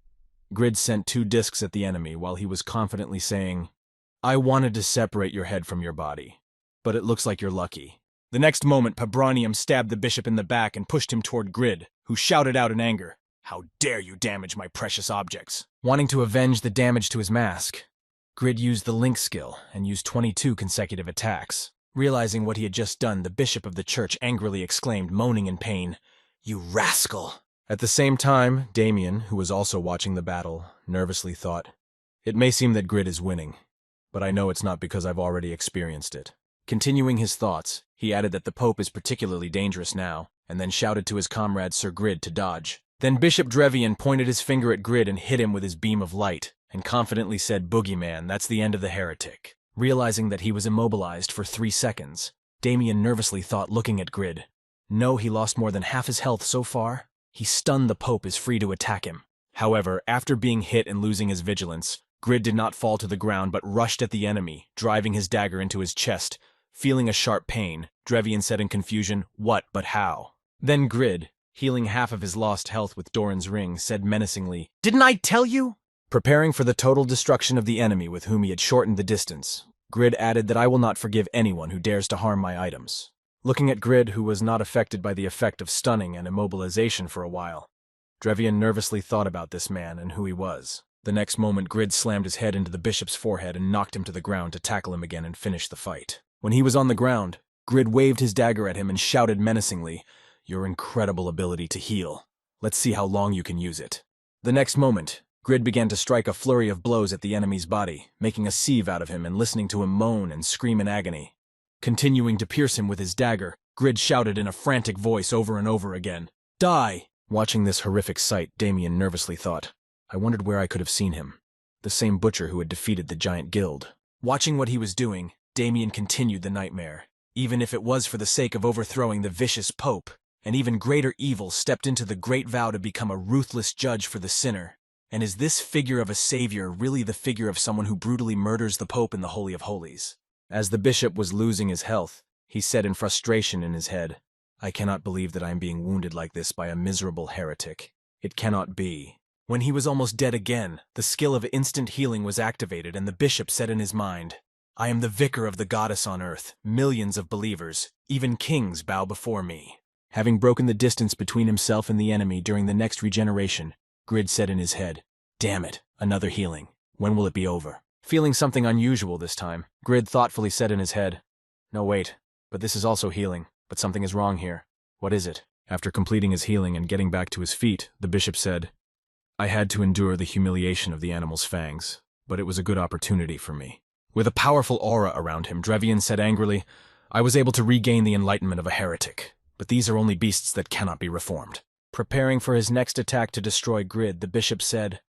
Grid sent 2 discs at the enemy while he was confidently saying, I wanted to separate your head from your body, but it looks like you're lucky. The next moment, Pabranium stabbed the bishop in the back and pushed him toward Grid, who shouted out in anger, How dare you damage my precious objects? Wanting to avenge the damage to his mask, Grid used the link skill and used 22 consecutive attacks. Realizing what he had just done, the bishop of the church angrily exclaimed, moaning in pain, You rascal! At the same time, Damien, who was also watching the battle, nervously thought, It may seem that Grid is winning, but I know it's not because I've already experienced it. Continuing his thoughts, he added that the Pope is particularly dangerous now, and then shouted to his comrade Sir Grid to dodge. Then Bishop Drevian pointed his finger at Grid and hit him with his beam of light, and confidently said, Boogeyman, that's the end of the heretic. Realizing that he was immobilized for 3 seconds, Damien nervously thought, looking at Grid. No, he lost more than half his health so far. He stunned the Pope is free to attack him. However, after being hit and losing his vigilance, Grid did not fall to the ground but rushed at the enemy, driving his dagger into his chest. Feeling a sharp pain, Drevian said in confusion, What but how? Then Grid, healing half of his lost health with Doran's ring, said menacingly, Didn't I tell you? Preparing for the total destruction of the enemy with whom he had shortened the distance, Grid added that I will not forgive anyone who dares to harm my items. Looking at Grid, who was not affected by the effect of stunning and immobilization for a while, Drevian nervously thought about this man and who he was. The next moment, Grid slammed his head into the bishop's forehead and knocked him to the ground to tackle him again and finish the fight. When he was on the ground, Grid waved his dagger at him and shouted menacingly, Your incredible ability to heal. Let's see how long you can use it. The next moment, Grid began to strike a flurry of blows at the enemy's body, making a sieve out of him and listening to him moan and scream in agony. Continuing to pierce him with his dagger, Grid shouted in a frantic voice over and over again, Die! Watching this horrific sight, Damien nervously thought, I wondered where I could have seen him. The same butcher who had defeated the giant guild. Watching what he was doing, Damien continued the nightmare. Even if it was for the sake of overthrowing the vicious Pope, an even greater evil stepped into the great vow to become a ruthless judge for the sinner. And is this figure of a savior really the figure of someone who brutally murders the Pope in the Holy of Holies? As the bishop was losing his health, he said in frustration in his head, I cannot believe that I am being wounded like this by a miserable heretic. It cannot be. When he was almost dead again, the skill of instant healing was activated and the bishop said in his mind, I am the vicar of the goddess on earth. Millions of believers, even kings, bow before me. Having broken the distance between himself and the enemy during the next regeneration, Grid said in his head, Damn it, another healing. When will it be over? Feeling something unusual this time, Grid thoughtfully said in his head, No wait, but this is also healing, but something is wrong here. What is it? After completing his healing and getting back to his feet, the bishop said, I had to endure the humiliation of the animal's fangs, but it was a good opportunity for me. With a powerful aura around him, Drevian said angrily, I was able to regain the enlightenment of a heretic, but these are only beasts that cannot be reformed. Preparing for his next attack to destroy Grid, the bishop said,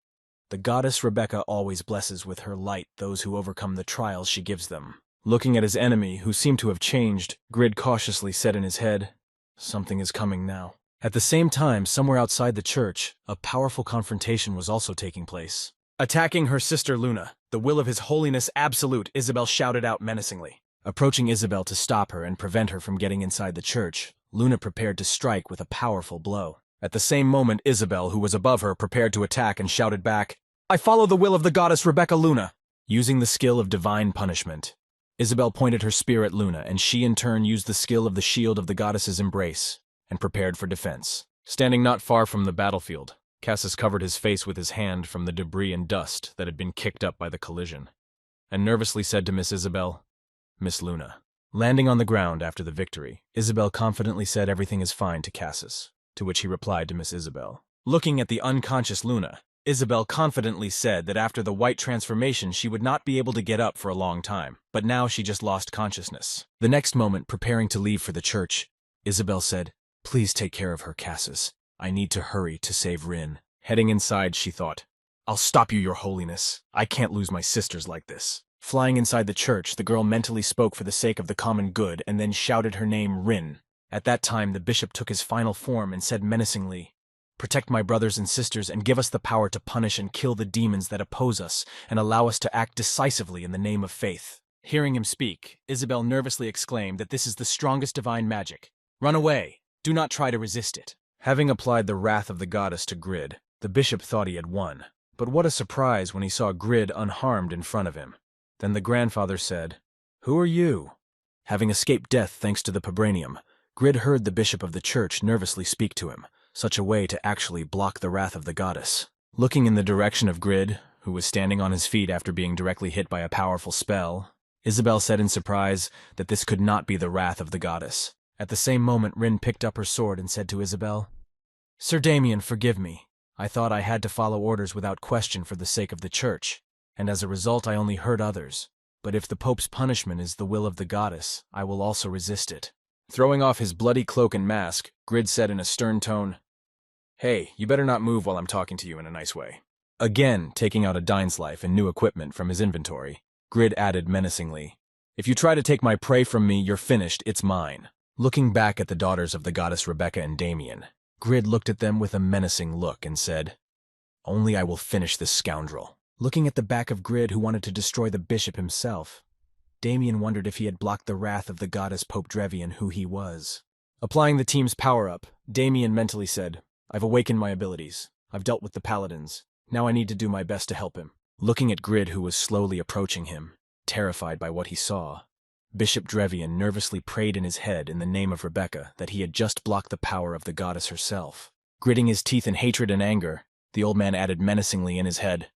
The goddess Rebecca always blesses with her light those who overcome the trials she gives them. Looking at his enemy, who seemed to have changed, Grid cautiously said in his head, Something is coming now. At the same time, somewhere outside the church, a powerful confrontation was also taking place. Attacking her sister Luna, the will of His Holiness Absolute, Isabel shouted out menacingly. Approaching Isabel to stop her and prevent her from getting inside the church, Luna prepared to strike with a powerful blow. At the same moment, Isabel, who was above her, prepared to attack and shouted back, I follow the will of the goddess Rebecca Luna. Using the skill of divine punishment, Isabel pointed her spear at Luna, and she in turn used the skill of the shield of the goddess's embrace, and prepared for defense. Standing not far from the battlefield, Cassus covered his face with his hand from the debris and dust that had been kicked up by the collision, and nervously said to Miss Isabel, Miss Luna. Landing on the ground after the victory, Isabel confidently said everything is fine to Cassus, to which he replied to Miss Isabel. Looking at the unconscious Luna, Isabel confidently said that after the white transformation she would not be able to get up for a long time, but now she just lost consciousness. The next moment, preparing to leave for the church, Isabel said, Please take care of her, Cassus. I need to hurry to save Rin. Heading inside, she thought, I'll stop you, Your Holiness. I can't lose my sisters like this. Flying inside the church, the girl mentally spoke for the sake of the common good and then shouted her name, Rin. At that time, the bishop took his final form and said menacingly, Protect my brothers and sisters and give us the power to punish and kill the demons that oppose us and allow us to act decisively in the name of faith. Hearing him speak, Isabel nervously exclaimed that this is the strongest divine magic. Run away. Do not try to resist it. Having applied the wrath of the goddess to Grid, the bishop thought he had won. But what a surprise when he saw Grid unharmed in front of him. Then the grandfather said, "Who are you?" Having escaped death thanks to the Vibranium, Grid heard the bishop of the church nervously speak to him, such a way to actually block the wrath of the goddess. Looking in the direction of Grid, who was standing on his feet after being directly hit by a powerful spell, Isabel said in surprise that this could not be the wrath of the goddess. At the same moment, Rin picked up her sword and said to Isabel, "Sir Damien, forgive me. I thought I had to follow orders without question for the sake of the church, and as a result I only hurt others. But if the Pope's punishment is the will of the goddess, I will also resist it." Throwing off his bloody cloak and mask, Grid said in a stern tone, "Hey, you better not move while I'm talking to you in a nice way." Again, taking out a Dine's life and new equipment from his inventory, Grid added menacingly, "If you try to take my prey from me, you're finished, it's mine." Looking back at the daughters of the goddess Rebecca and Damien, Grid looked at them with a menacing look and said, "Only I will finish this scoundrel." Looking at the back of Grid, who wanted to destroy the bishop himself, Damien wondered if he had blocked the wrath of the goddess Pope Drevian, who he was. Applying the team's power-up, Damien mentally said, "I've awakened my abilities. I've dealt with the paladins. Now I need to do my best to help him." Looking at Grid, who was slowly approaching him, terrified by what he saw, Bishop Drevian nervously prayed in his head in the name of Rebecca that he had just blocked the power of the goddess herself. Gritting his teeth in hatred and anger, the old man added menacingly in his head,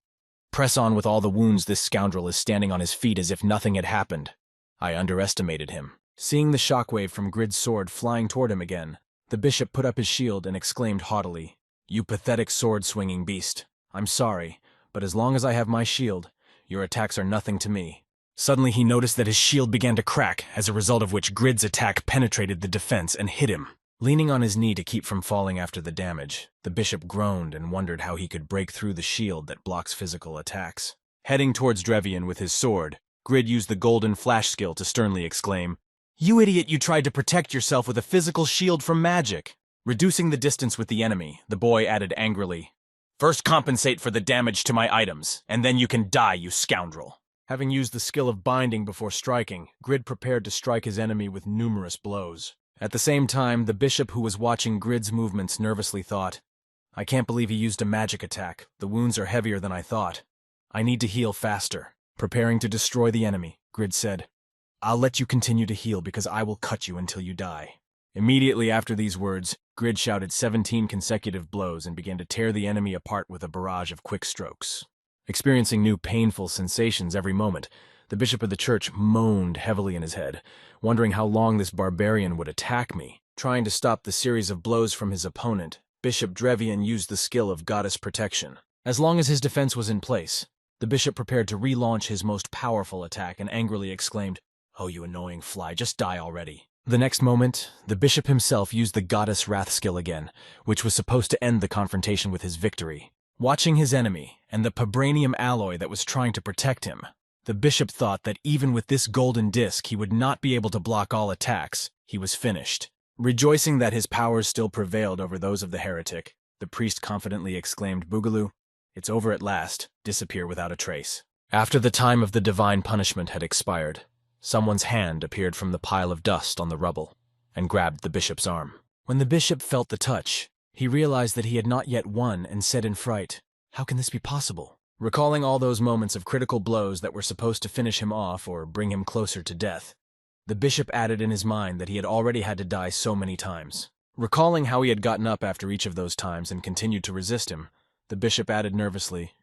"Press on with all the wounds. This scoundrel is standing on his feet as if nothing had happened. I underestimated him." Seeing the shockwave from Grid's sword flying toward him again, the bishop put up his shield and exclaimed haughtily, "You pathetic sword-swinging beast. I'm sorry, but as long as I have my shield, your attacks are nothing to me." Suddenly he noticed that his shield began to crack, as a result of which Grid's attack penetrated the defense and hit him. Leaning on his knee to keep from falling after the damage, the bishop groaned and wondered how he could break through the shield that blocks physical attacks. Heading towards Drevian with his sword, Grid used the golden flash skill to sternly exclaim, "You idiot, you tried to protect yourself with a physical shield from magic!" Reducing the distance with the enemy, the boy added angrily, "First compensate for the damage to my items, and then you can die, you scoundrel." Having used the skill of binding before striking, Grid prepared to strike his enemy with numerous blows. At the same time, the bishop who was watching Grid's movements nervously thought, "I can't believe he used a magic attack. The wounds are heavier than I thought. I need to heal faster." Preparing to destroy the enemy, Grid said, "I'll let you continue to heal because I will cut you until you die." Immediately after these words, Grid shouted 17 consecutive blows and began to tear the enemy apart with a barrage of quick strokes. Experiencing new painful sensations every moment, the bishop of the church moaned heavily in his head, wondering how long this barbarian would attack me. Trying to stop the series of blows from his opponent, Bishop Drevian used the skill of goddess protection. As long as his defense was in place, the bishop prepared to relaunch his most powerful attack and angrily exclaimed, "Oh, you annoying fly, just die already." The next moment, the bishop himself used the goddess wrath skill again, which was supposed to end the confrontation with his victory. Watching his enemy and the vibranium alloy that was trying to protect him, the bishop thought that even with this golden disc he would not be able to block all attacks. He was finished. Rejoicing that his powers still prevailed over those of the heretic, the priest confidently exclaimed, "Boogaloo, it's over at last. Disappear without a trace." After the time of the divine punishment had expired, someone's hand appeared from the pile of dust on the rubble and grabbed the bishop's arm. When the bishop felt the touch, he realized that he had not yet won and said in fright, "How can this be possible?" Recalling all those moments of critical blows that were supposed to finish him off or bring him closer to death, the bishop added in his mind that he had already had to die so many times. Recalling how he had gotten up after each of those times and continued to resist him, the bishop added nervously,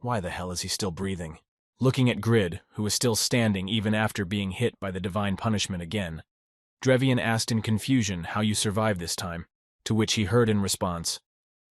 "Why the hell is he still breathing?" Looking at Grid, who was still standing even after being hit by the divine punishment again, Drevian asked in confusion how you survived this time, to which he heard in response,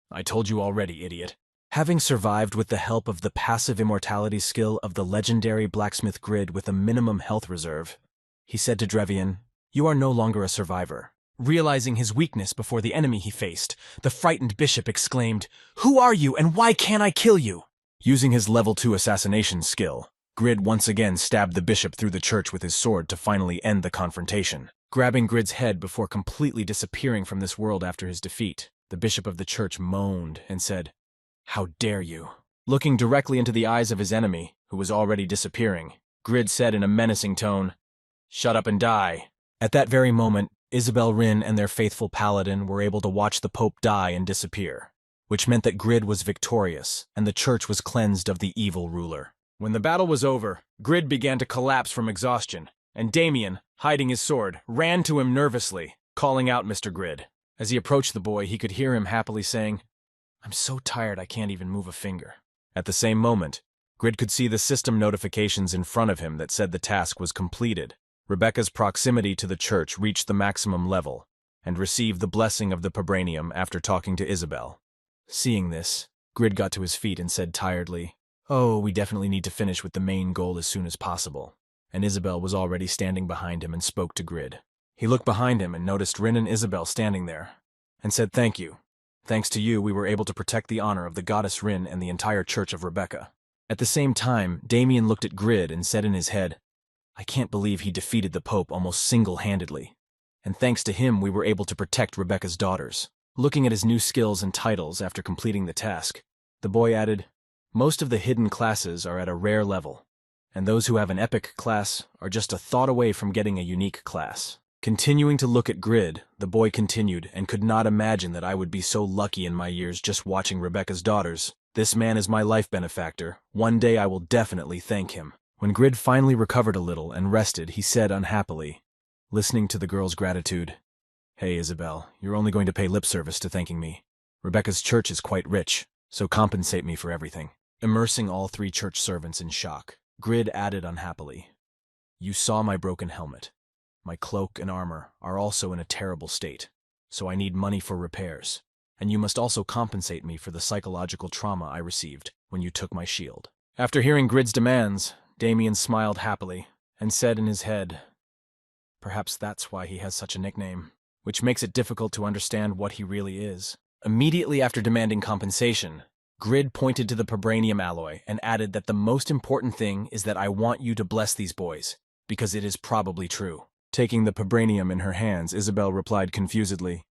"I told you already, idiot." Having survived with the help of the passive immortality skill of the legendary blacksmith Grid with a minimum health reserve, he said to Drevian, "You are no longer a survivor." Realizing his weakness before the enemy he faced, the frightened bishop exclaimed, "Who are you and why can't I kill you?" Using his level 2 assassination skill, Grid once again stabbed the bishop through the church with his sword to finally end the confrontation. Grabbing Grid's head before completely disappearing from this world after his defeat, the bishop of the church moaned and said, "How dare you?" Looking directly into the eyes of his enemy, who was already disappearing, Grid said in a menacing tone, "Shut up and die." At that very moment, Isabel Rin and their faithful paladin were able to watch the Pope die and disappear. which meant that Grid was victorious, and the church was cleansed of the evil ruler. When the battle was over, Grid began to collapse from exhaustion, and Damien, hiding his sword, ran to him nervously, calling out Mr. Grid. As he approached the boy, he could hear him happily saying, "I'm so tired I can't even move a finger." At the same moment, Grid could see the system notifications in front of him that said the task was completed. Rebecca's proximity to the church reached the maximum level, and received the blessing of the Vibranium after talking to Isabel. Seeing this, Grid got to his feet and said tiredly, "Oh, we definitely need to finish with the main goal as soon as possible." And Isabel was already standing behind him and spoke to Grid. He looked behind him and noticed Rin and Isabel standing there, and said, "Thank you. Thanks to you, we were able to protect the honor of the goddess Rin and the entire church of Rebecca." At the same time, Damien looked at Grid and said in his head, "I can't believe he defeated the Pope almost single-handedly. And thanks to him, we were able to protect Rebecca's daughters." Looking at his new skills and titles after completing the task, the boy added, "Most of the hidden classes are at a rare level, and those who have an epic class are just a thought away from getting a unique class." Continuing to look at Grid, the boy continued, "And could not imagine that I would be so lucky in my years just watching Rebecca's daughters. This man is my life benefactor. One day I will definitely thank him." When Grid finally recovered a little and rested, he said unhappily, listening to the girl's gratitude, "Hey, Isabel, you're only going to pay lip service to thanking me. Rebecca's church is quite rich, so compensate me for everything." Immersing all three church servants in shock, Grid added unhappily, "You saw my broken helmet. My cloak and armor are also in a terrible state, so I need money for repairs, and you must also compensate me for the psychological trauma I received when you took my shield." After hearing Grid's demands, Damien smiled happily and said in his head, "Perhaps that's why he has such a nickname, which makes it difficult to understand what he really is." Immediately after demanding compensation, Grid pointed to the Vibranium alloy and added that the most important thing is that I want you to bless these boys, because it is probably true. Taking the Vibranium in her hands, Isabel replied confusedly,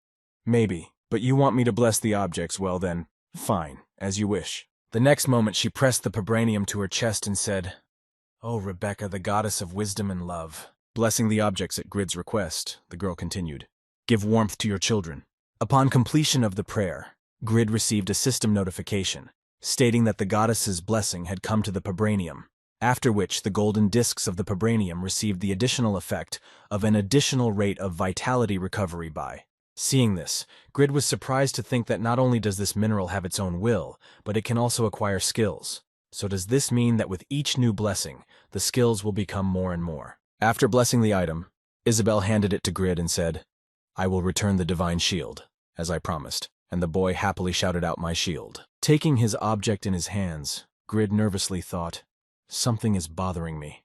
"Maybe, but you want me to bless the objects, well then, fine, as you wish." The next moment she pressed the Vibranium to her chest and said, "Oh, Rebecca, the goddess of wisdom and love." Blessing the objects at Grid's request, the girl continued, "Give warmth to your children." Upon completion of the prayer, Grid received a system notification stating that the goddess's blessing had come to the Vibranium, after which the golden discs of the Vibranium received the additional effect of an additional rate of vitality recovery by. Seeing this, Grid was surprised to think that not only does this mineral have its own will, but it can also acquire skills. So does this mean that with each new blessing, the skills will become more and more? After blessing the item, Isabel handed it to Grid and said, "I will return the divine shield, as I promised," and the boy happily shouted out, "My shield." Taking his object in his hands, Grid nervously thought, "Something is bothering me.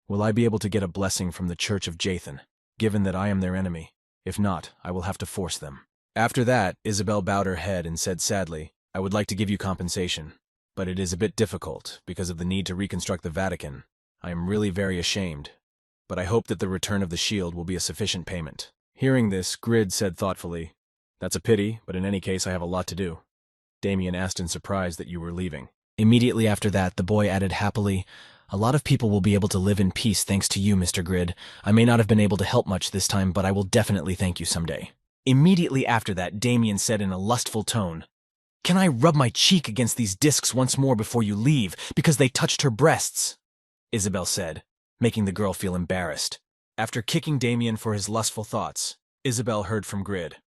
Will I be able to get a blessing from the Church of Jathan, given that I am their enemy? If not, I will have to force them." After that, Isabel bowed her head and said sadly, "I would like to give you compensation, but it is a bit difficult because of the need to reconstruct the Vatican. I am really very ashamed, but I hope that the return of the shield will be a sufficient payment." Hearing this, Grid said thoughtfully, "That's a pity, but in any case I have a lot to do." Damien asked in surprise that you were leaving. Immediately after that, the boy added happily, "A lot of people will be able to live in peace thanks to you, Mr. Grid. I may not have been able to help much this time, but I will definitely thank you someday." Immediately after that, Damien said in a lustful tone, "Can I rub my cheek against these discs once more before you leave, because they touched her breasts?" Isabel said, making the girl feel embarrassed. After kicking Damien for his lustful thoughts, Isabel heard from Grid,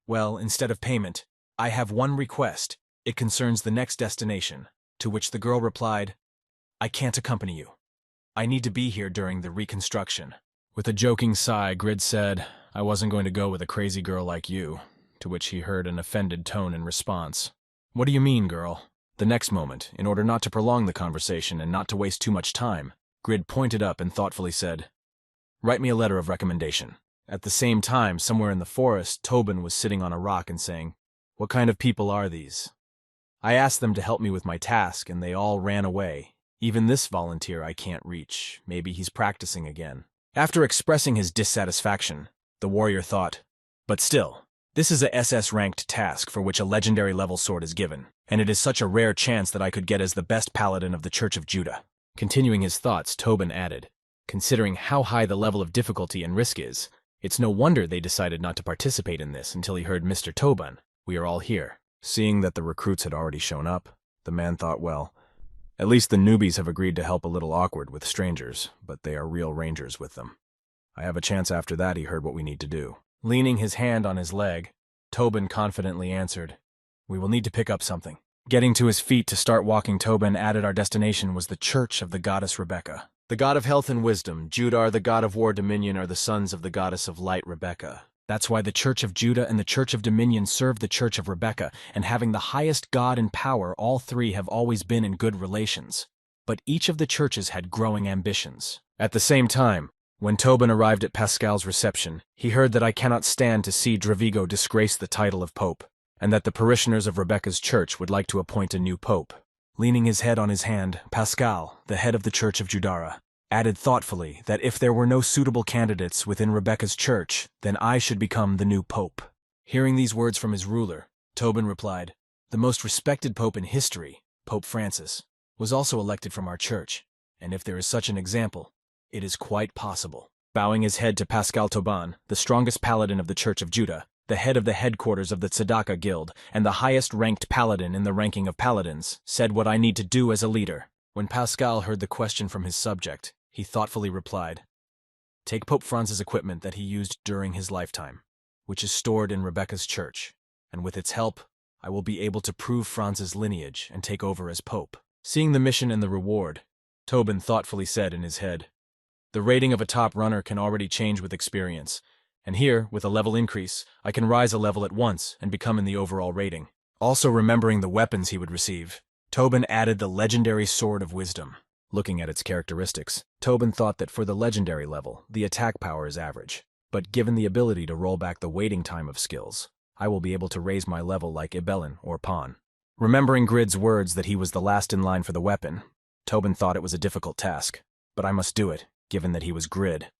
"Well, instead of payment, I have one request. It concerns the next destination." To which the girl replied, "I can't accompany you. I need to be here during the reconstruction." With a joking sigh, Grid said, "I wasn't going to go with a crazy girl like you," to which he heard an offended tone in response. "What do you mean, girl?" The next moment, in order not to prolong the conversation and not to waste too much time, Grid pointed up and thoughtfully said, "Write me a letter of recommendation." At the same time, somewhere in the forest, Tobin was sitting on a rock and saying, "What kind of people are these? I asked them to help me with my task, and they all ran away. Even this volunteer I can't reach. Maybe he's practicing again." After expressing his dissatisfaction, the warrior thought, "But still, this is a SS-ranked task for which a legendary level sword is given, and it is such a rare chance that I could get as the best paladin of the Church of Judah." Continuing his thoughts, Tobin added, "Considering how high the level of difficulty and risk is, it's no wonder they decided not to participate in this until he heard Mr. Tobin. We are all here." Seeing that the recruits had already shown up, the man thought, well, at least the newbies have agreed to help a little awkward with strangers, but they are real rangers with them. I have a chance after that. He heard what we need to do. Leaning his hand on his leg, Tobin confidently answered, "We will need to pick up something." Getting to his feet to start walking, Tobin added our destination was the church of the goddess Rebecca. The god of health and wisdom, Judar, the god of war Dominion, are the sons of the goddess of light, Rebecca. That's why the Church of Judah and the Church of Dominion serve the Church of Rebecca, and having the highest god in power, all three have always been in good relations. But each of the churches had growing ambitions. At the same time, when Tobin arrived at Pascal's reception, he heard that I cannot stand to see Dravigo disgrace the title of pope, and that the parishioners of Rebecca's church would like to appoint a new pope. Leaning his head on his hand, Pascal, the head of the Church of Judara, added thoughtfully that if there were no suitable candidates within Rebecca's church, then I should become the new pope. Hearing these words from his ruler, Tobin replied, "The most respected pope in history, Pope Francis, was also elected from our church, and if there is such an example, it is quite possible." Bowing his head to Pascal Tobin, the strongest paladin of the Church of Judah, the head of the headquarters of the Tzedakah Guild, and the highest-ranked paladin in the ranking of paladins, said what I need to do as a leader. When Pascal heard the question from his subject, he thoughtfully replied, "Take Pope Francis' equipment that he used during his lifetime, which is stored in Rebecca's church, and with its help, I will be able to prove Francis' lineage and take over as pope." Seeing the mission and the reward, Tobin thoughtfully said in his head, "The rating of a top runner can already change with experience, and here, with a level increase, I can rise a level at once and become in the overall rating." Also remembering the weapons he would receive, Tobin added the legendary Sword of Wisdom. Looking at its characteristics, Tobin thought that for the legendary level, the attack power is average, but given the ability to roll back the waiting time of skills, I will be able to raise my level like Ibelin or Pawn. Remembering Grid's words that he was the last in line for the weapon, Tobin thought it was a difficult task, but I must do it, given that he was Grid.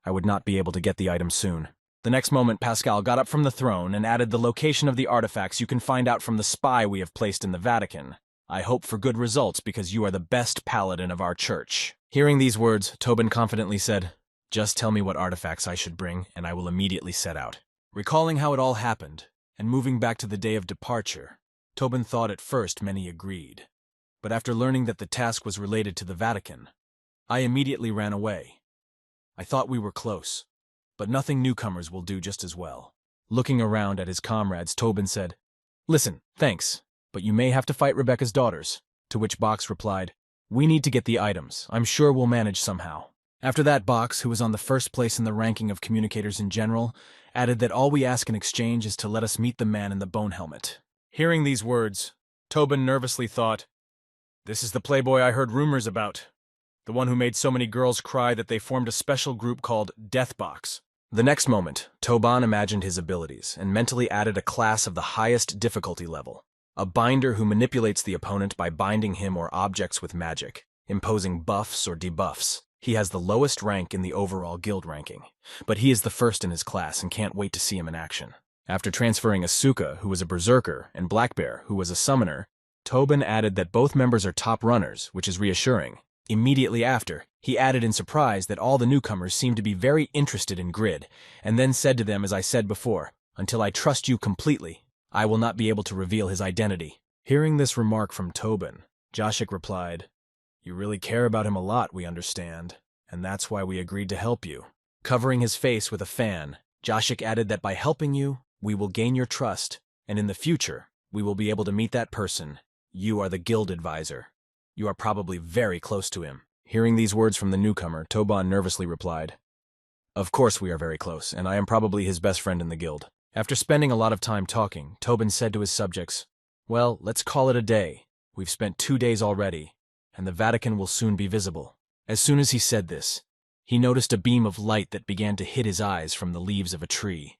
I would not be able to get the item soon. The next moment, Pascal got up from the throne and added the location of the artifacts you can find out from the spy we have placed in the Vatican. I hope for good results because you are the best paladin of our church. Hearing these words, Tobin confidently said, "Just tell me what artifacts I should bring, and I will immediately set out." Recalling how it all happened, and moving back to the day of departure, Tobin thought at first many agreed. But after learning that the task was related to the Vatican, I immediately ran away. I thought we were close, but nothing newcomers will do just as well. Looking around at his comrades, Tobin said, "Listen, thanks, but you may have to fight Rebecca's daughters," to which Box replied, "We need to get the items. I'm sure we'll manage somehow." After that, Box, who was on the first place in the ranking of communicators in general, added that all we ask in exchange is to let us meet the man in the bone helmet. Hearing these words, Tobin nervously thought, "This is the playboy I heard rumors about. The one who made so many girls cry that they formed a special group called Deathbox." The next moment, Tobin imagined his abilities and mentally added a class of the highest difficulty level. A binder who manipulates the opponent by binding him or objects with magic, imposing buffs or debuffs. He has the lowest rank in the overall guild ranking, but he is the first in his class and can't wait to see him in action. After transferring Asuka, who was a berserker, and Blackbear, who was a summoner, Tobin added that both members are top runners, which is reassuring. Immediately after, he added in surprise that all the newcomers seemed to be very interested in Grid, and then said to them as I said before, "Until I trust you completely, I will not be able to reveal his identity." Hearing this remark from Tobin, Joshik replied, "You really care about him a lot, we understand, and that's why we agreed to help you." Covering his face with a fan, Joshik added that by helping you, we will gain your trust, and in the future, we will be able to meet that person. You are the guild advisor. You are probably very close to him. Hearing these words from the newcomer, Tobin nervously replied, "Of course we are very close, and I am probably his best friend in the guild." After spending a lot of time talking, Tobin said to his subjects, "Well, let's call it a day. We've spent 2 days already, and the Vatican will soon be visible." As soon as he said this, he noticed a beam of light that began to hit his eyes from the leaves of a tree,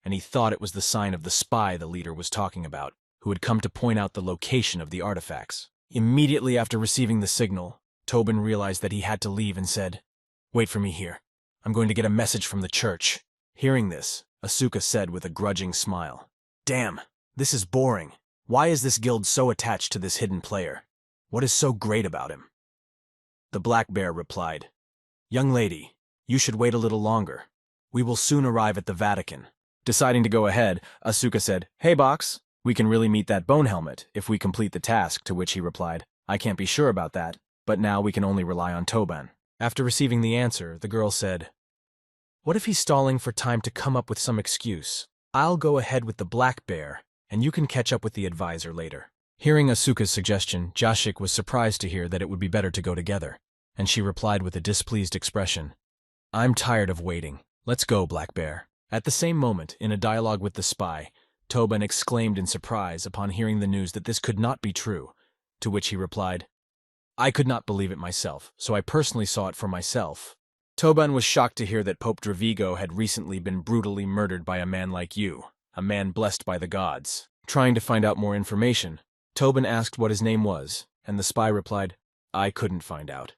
and he thought it was the sign of the spy the leader was talking about, who had come to point out the location of the artifacts. Immediately after receiving the signal, Tobin realized that he had to leave and said, "Wait for me here. I'm going to get a message from the church." Hearing this, Asuka said with a grudging smile, "Damn, this is boring. Why is this guild so attached to this hidden player? What is so great about him?" The Black Bear replied, "Young lady, you should wait a little longer. We will soon arrive at the Vatican." Deciding to go ahead, Asuka said, "Hey, Box, We can really meet that bone helmet if we complete the task, to which he replied, I can't be sure about that, but now we can only rely on Toban. After receiving the answer, the girl said, what if he's stalling for time to come up with some excuse? I'll go ahead with the black bear, and you can catch up with the advisor later. Hearing Asuka's suggestion, Joshik was surprised to hear that it would be better to go together, and she replied with a displeased expression, I'm tired of waiting. Let's go, Black Bear. At the same moment, in a dialogue with the spy, Toban exclaimed in surprise upon hearing the news that this could not be true, to which he replied, I could not believe it myself, so I personally saw it for myself. Toban was shocked to hear that Pope Dravigo had recently been brutally murdered by a man like you, a man blessed by the gods. Trying to find out more information, Toban asked what his name was, and the spy replied, I couldn't find out.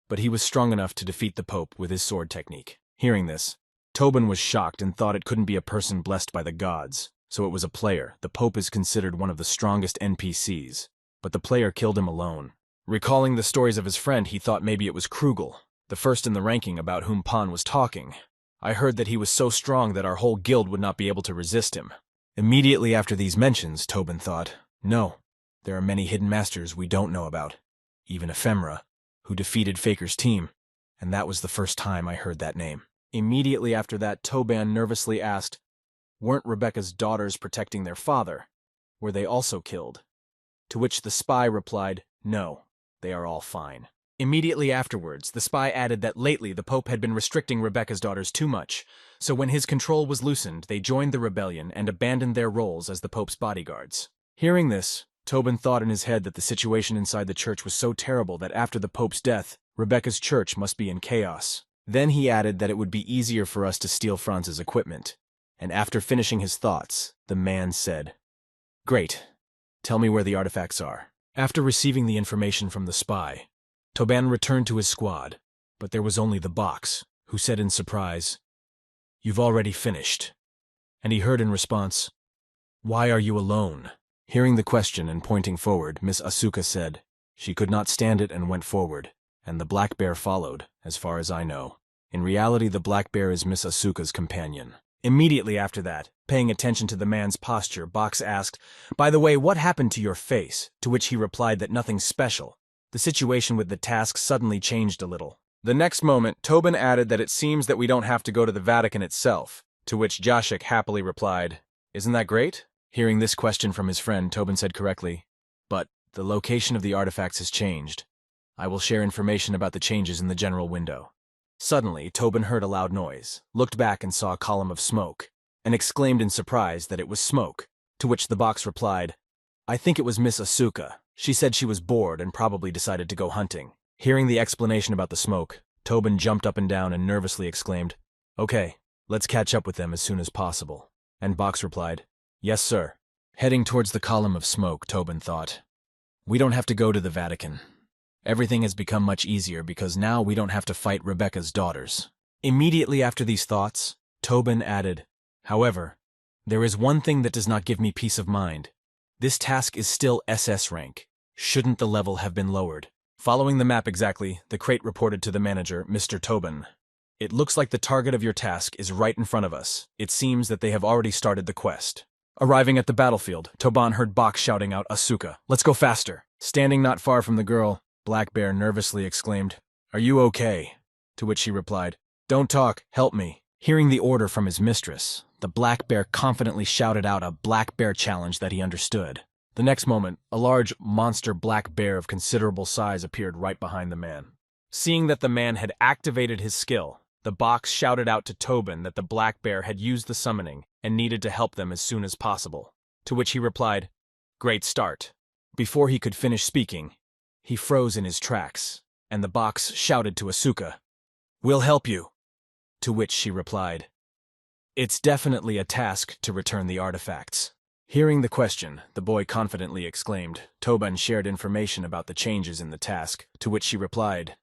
But he was strong enough to defeat the Pope with his sword technique. Hearing this, Toban was shocked and thought it couldn't be a person blessed by the gods, so it was a player. The Pope is considered one of the strongest NPCs, but the player killed him alone. Recalling the stories of his friend, he thought maybe it was Krugel, the first in the ranking about whom Pan was talking. I heard that he was so strong that our whole guild would not be able to resist him. Immediately after these mentions, Toban thought, no, there are many hidden masters we don't know about, even Ephemera, who defeated Faker's team, and that was the first time I heard that name. Immediately after that, Toban nervously asked, weren't Rebecca's daughters protecting their father? Were they also killed? To which the spy replied, no, they are all fine. Immediately afterwards, the spy added that lately the Pope had been restricting Rebecca's daughters too much, so when his control was loosened, they joined the rebellion and abandoned their roles as the Pope's bodyguards. Hearing this, Toban thought in his head that the situation inside the church was so terrible that after the Pope's death, Rebecca's church must be in chaos. Then he added that it would be easier for us to steal Franz's equipment. And after finishing his thoughts, the man said, great, tell me where the artifacts are. After receiving the information from the spy, Toban returned to his squad, but there was only the box, who said in surprise, you've already finished. And he heard in response, why are you alone? Hearing the question and pointing forward, Miss Asuka said, she could not stand it and went forward, and the black bear followed, as far as I know. In reality, the black bear is Miss Asuka's companion. Immediately after that, paying attention to the man's posture, Box asked, by the way, what happened to your face? To which he replied that nothing special. The situation with the task suddenly changed a little. The next moment, Toban added that it seems that we don't have to go to the Vatican itself, to which Joshik happily replied, isn't that great? Hearing this question from his friend, Toban said correctly, but the location of the artifacts has changed. I will share information about the changes in the general window. Suddenly, Toban heard a loud noise, looked back and saw a column of smoke, and exclaimed in surprise that it was smoke, to which the box replied, I think it was Miss Asuka. She said she was bored and probably decided to go hunting. Hearing the explanation about the smoke, Toban jumped up and down and nervously exclaimed, okay, let's catch up with them as soon as possible. And Box replied, yes, sir. Heading towards the column of smoke, Toban thought, we don't have to go to the Vatican. Everything has become much easier because now we don't have to fight Rebecca's daughters. Immediately after these thoughts, Toban added, however, there is one thing that does not give me peace of mind. This task is still SS rank. Shouldn't the level have been lowered? Following the map exactly, the crate reported to the manager, Mr. Toban. It looks like the target of your task is right in front of us. It seems that they have already started the quest. Arriving at the battlefield, Toban heard Box shouting out, Asuka, let's go faster. Standing not far from the girl, Black Bear nervously exclaimed, are you okay? To which she replied, don't talk, help me. Hearing the order from his mistress, the Black Bear confidently shouted out a Black Bear challenge that he understood. The next moment, a large monster black bear of considerable size appeared right behind the man. Seeing that the man had activated his skill, the box shouted out to Toban that the black bear had used the summoning and needed to help them as soon as possible. To which he replied, great start. Before he could finish speaking, he froze in his tracks, and the box shouted to Asuka, we'll help you. To which she replied, it's definitely a task to return the artifacts. Hearing the question, the boy confidently exclaimed, Toban shared information about the changes in the task, to which she replied,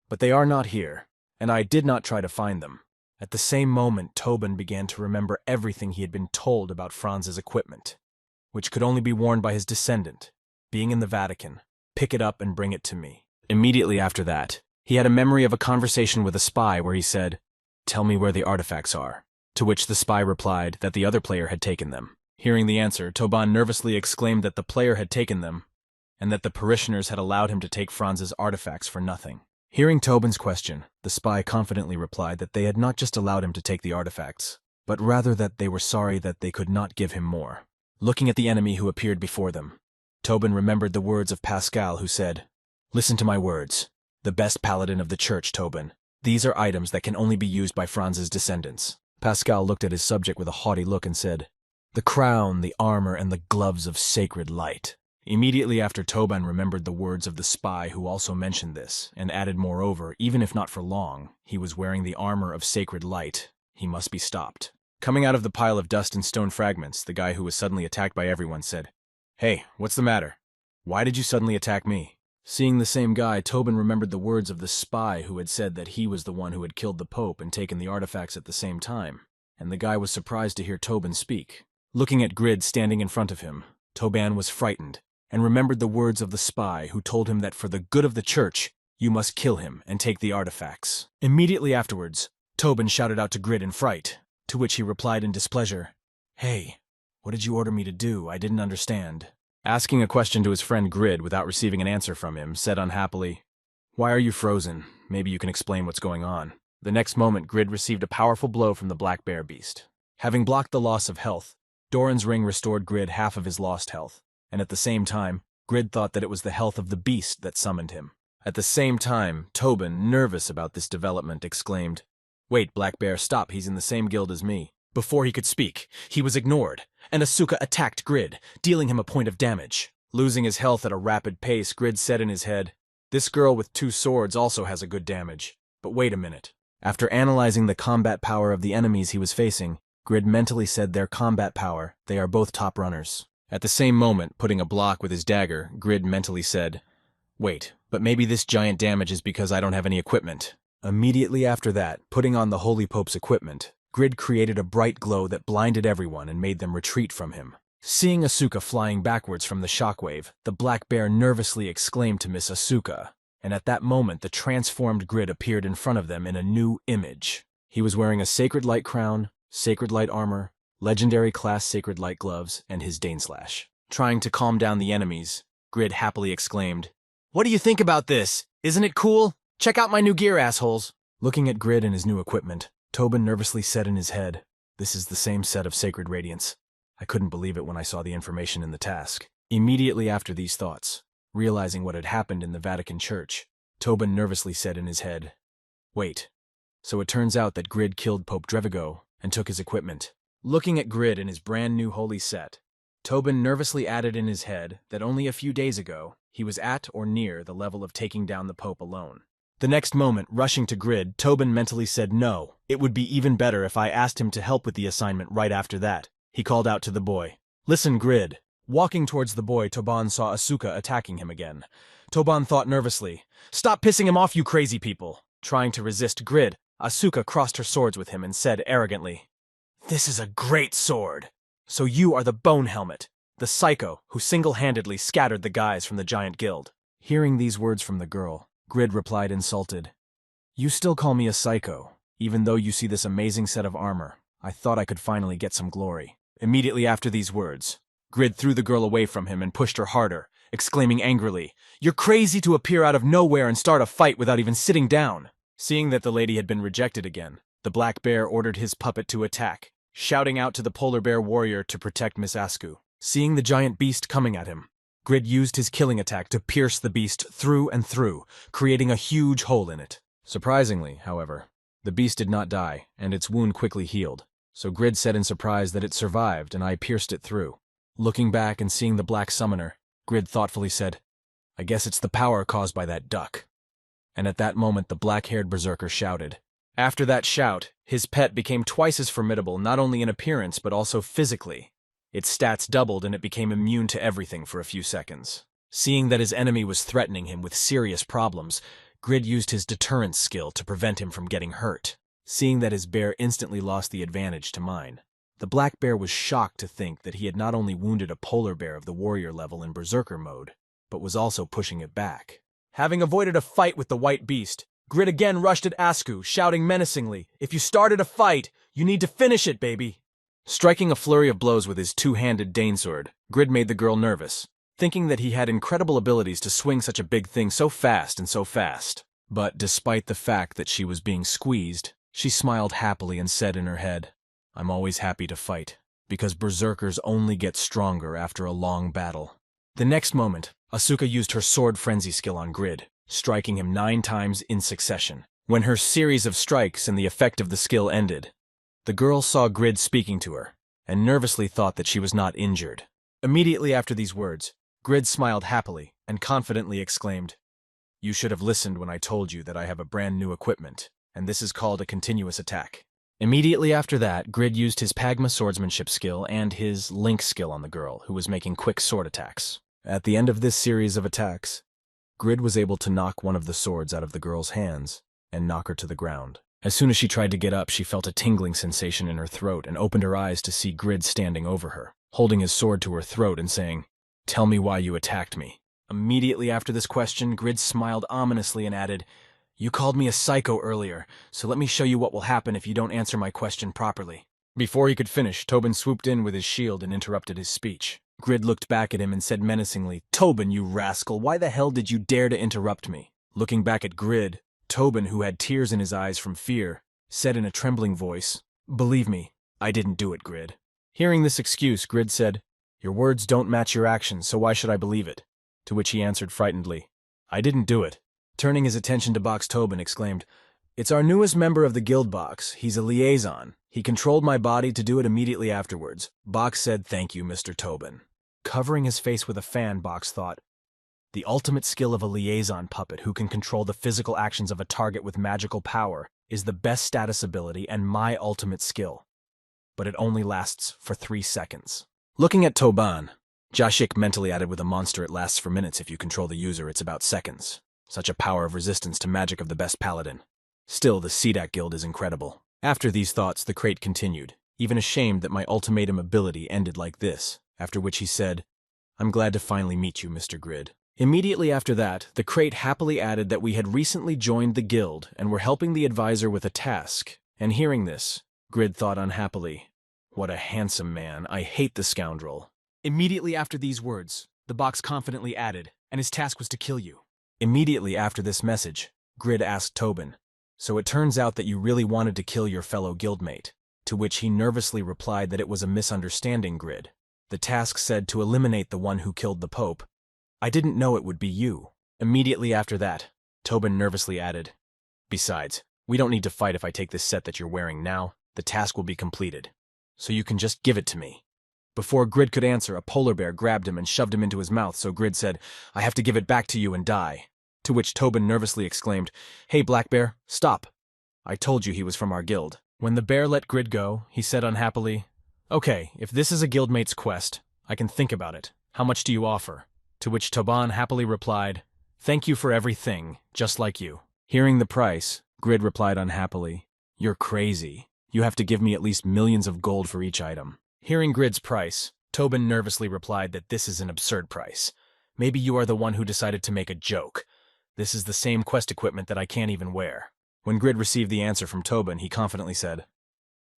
but they are not here, and I did not try to find them. At the same moment, Toban began to remember everything he had been told about Franz's equipment, which could only be worn by his descendant. Being in the Vatican, pick it up and bring it to me. Immediately after that, he had a memory of a conversation with a spy where he said, tell me where the artifacts are, to which the spy replied that the other player had taken them. Hearing the answer, Toban nervously exclaimed that the player had taken them, and that the parishioners had allowed him to take Franz's artifacts for nothing. Hearing Tobin's question, the spy confidently replied that they had not just allowed him to take the artifacts, but rather that they were sorry that they could not give him more. Looking at the enemy who appeared before them, Tobin remembered the words of Pascal, who said, "Listen to my words. The best paladin of the church, Tobin. These are items that can only be used by Franz's descendants." Pascal looked at his subject with a haughty look and said, "The crown, the armor, and the gloves of sacred light." Immediately after, Tobin remembered the words of the spy who also mentioned this, and added moreover, even if not for long, he was wearing the armor of sacred light. He must be stopped. Coming out of the pile of dust and stone fragments, the guy who was suddenly attacked by everyone said, "Hey, what's the matter? Why did you suddenly attack me?" Seeing the same guy, Tobin remembered the words of the spy who had said that he was the one who had killed the Pope and taken the artifacts at the same time, and the guy was surprised to hear Tobin speak. Looking at Grid standing in front of him, Tobin was frightened, and remembered the words of the spy who told him that for the good of the church, you must kill him and take the artifacts. Immediately afterwards, Tobin shouted out to Grid in fright, to which he replied in displeasure, "Hey, what did you order me to do? I didn't understand." Asking a question to his friend Grid without receiving an answer from him, said unhappily, "Why are you frozen? Maybe you can explain what's going on." The next moment, Grid received a powerful blow from the black bear beast. Having blocked the loss of health, Doran's ring restored Grid half of his lost health, and at the same time, Grid thought that it was the health of the beast that summoned him. At the same time, Tobin, nervous about this development, exclaimed, "Wait, Black Bear, stop, he's in the same guild as me." Before he could speak, he was ignored, and Asuka attacked Grid, dealing him a point of damage. Losing his health at a rapid pace, Grid said in his head, "This girl with 2 swords also has a good damage. But wait a minute." After analyzing the combat power of the enemies he was facing, Grid mentally said their combat power, they are both top runners. At the same moment, putting a block with his dagger, Grid mentally said, "Wait, but maybe this giant damage is because I don't have any equipment." Immediately after that, putting on the Holy Pope's equipment, Grid created a bright glow that blinded everyone and made them retreat from him. Seeing Asuka flying backwards from the shockwave, the black bear nervously exclaimed to Miss Asuka, and at that moment the transformed Grid appeared in front of them in a new image. He was wearing a sacred light crown, sacred light armor, legendary class sacred light gloves, and his Daneslash. Trying to calm down the enemies, Grid happily exclaimed, "What do you think about this? Isn't it cool? Check out my new gear, assholes." Looking at Grid and his new equipment, Tobin nervously said in his head, "This is the same set of sacred radiance. I couldn't believe it when I saw the information in the task." Immediately after these thoughts, realizing what had happened in the Vatican Church, Tobin nervously said in his head, "Wait, so it turns out that Grid killed Pope Drevigo and took his equipment." Looking at Grid in his brand new holy set, Tobin nervously added in his head that only a few days ago, he was at or near the level of taking down the Pope alone. The next moment, rushing to Grid, Tobin mentally said no, it would be even better if I asked him to help with the assignment right after that. He called out to the boy, "Listen, Grid." Walking towards the boy, Tobin saw Asuka attacking him again. Tobin thought nervously, "Stop pissing him off, you crazy people." Trying to resist Grid, Asuka crossed her swords with him and said arrogantly, "This is a great sword. So you are the Bone Helmet, the psycho who single-handedly scattered the guys from the giant guild." Hearing these words from the girl, Grid replied insulted, "You still call me a psycho, even though you see this amazing set of armor. I thought I could finally get some glory." Immediately after these words, Grid threw the girl away from him and pushed her harder, exclaiming angrily, "You're crazy to appear out of nowhere and start a fight without even sitting down." Seeing that the lady had been rejected again, the black bear ordered his puppet to attack, shouting out to the polar bear warrior to protect Miss Asku. Seeing the giant beast coming at him, Grid used his killing attack to pierce the beast through and through, creating a huge hole in it. Surprisingly, however, the beast did not die, and its wound quickly healed. So Grid said in surprise that it survived and I pierced it through. Looking back and seeing the black summoner, Grid thoughtfully said, "I guess it's the power caused by that duck." And at that moment the black-haired berserker shouted. After that shout, his pet became twice as formidable not only in appearance but also physically. Its stats doubled and it became immune to everything for a few seconds. Seeing that his enemy was threatening him with serious problems, Grid used his deterrence skill to prevent him from getting hurt. Seeing that his bear instantly lost the advantage to mine, the black bear was shocked to think that he had not only wounded a polar bear of the warrior level in berserker mode, but was also pushing it back. Having avoided a fight with the white beast, Grid again rushed at Asku, shouting menacingly, "If you started a fight, you need to finish it, baby." Striking a flurry of blows with his two-handed Dane sword, Grid made the girl nervous, thinking that he had incredible abilities to swing such a big thing so fast and so fast. But despite the fact that she was being squeezed, she smiled happily and said in her head, "I'm always happy to fight, because berserkers only get stronger after a long battle." The next moment, Asuka used her sword frenzy skill on Grid, striking him 9 times in succession. When her series of strikes and the effect of the skill ended, the girl saw Grid speaking to her, and nervously thought that she was not injured. Immediately after these words, Grid smiled happily and confidently exclaimed, "You should have listened when I told you that I have a brand new equipment, and this is called a continuous attack." Immediately after that, Grid used his Pagma swordsmanship skill and his Link skill on the girl, who was making quick sword attacks. At the end of this series of attacks, Grid was able to knock one of the swords out of the girl's hands and knock her to the ground. As soon as she tried to get up, she felt a tingling sensation in her throat and opened her eyes to see Grid standing over her, holding his sword to her throat and saying, "Tell me why you attacked me." Immediately after this question, Grid smiled ominously and added, "You called me a psycho earlier, so let me show you what will happen if you don't answer my question properly." Before he could finish, Tobin swooped in with his shield and interrupted his speech. Grid looked back at him and said menacingly, "Tobin, you rascal, why the hell did you dare to interrupt me?" Looking back at Grid, Tobin, who had tears in his eyes from fear, said in a trembling voice, "Believe me, I didn't do it, Grid." Hearing this excuse, Grid said, "Your words don't match your actions, so why should I believe it?" To which he answered frightenedly, "I didn't do it." Turning his attention to Box, Tobin exclaimed, "It's our newest member of the guild, Box. He's a liaison. He controlled my body to do it immediately afterwards." Box said, "Thank you, Mr. Tobin." Covering his face with a fan, Box thought, "The ultimate skill of a liaison puppet who can control the physical actions of a target with magical power is the best status ability and my ultimate skill. But it only lasts for 3 seconds." Looking at Toban, Jashik mentally added, "With a monster it lasts for minutes. If you control the user, it's about seconds. Such a power of resistance to magic of the best paladin. Still, the Sidak Guild is incredible." After these thoughts, the crate continued, even ashamed that my ultimatum ability ended like this, after which he said, "I'm glad to finally meet you, Mr. Grid." Immediately after that, the crate happily added that we had recently joined the guild and were helping the advisor with a task, and hearing this, Grid thought unhappily, "What a handsome man, I hate the scoundrel." Immediately after these words, the box confidently added, "And his task was to kill you." Immediately after this message, Grid asked Tobin, "So it turns out that you really wanted to kill your fellow guildmate," to which he nervously replied that it was a misunderstanding, Grid. The task said to eliminate the one who killed the Pope. "I didn't know it would be you." Immediately after that, Tobin nervously added, "Besides, we don't need to fight if I take this set that you're wearing now. The task will be completed. So you can just give it to me." Before Grid could answer, a polar bear grabbed him and shoved him into his mouth, so Grid said, "I have to give it back to you and die." To which Tobin nervously exclaimed, "Hey, Black Bear, stop. I told you he was from our guild." When the bear let Grid go, he said unhappily, "Okay, if this is a guildmate's quest, I can think about it. How much do you offer?" To which Toban happily replied, "Thank you for everything, just like you." Hearing the price, Grid replied unhappily, "You're crazy. You have to give me at least millions of gold for each item." Hearing Grid's price, Tobin nervously replied that this is an absurd price. "Maybe you are the one who decided to make a joke. This is the same quest equipment that I can't even wear." When Grid received the answer from Tobin, he confidently said,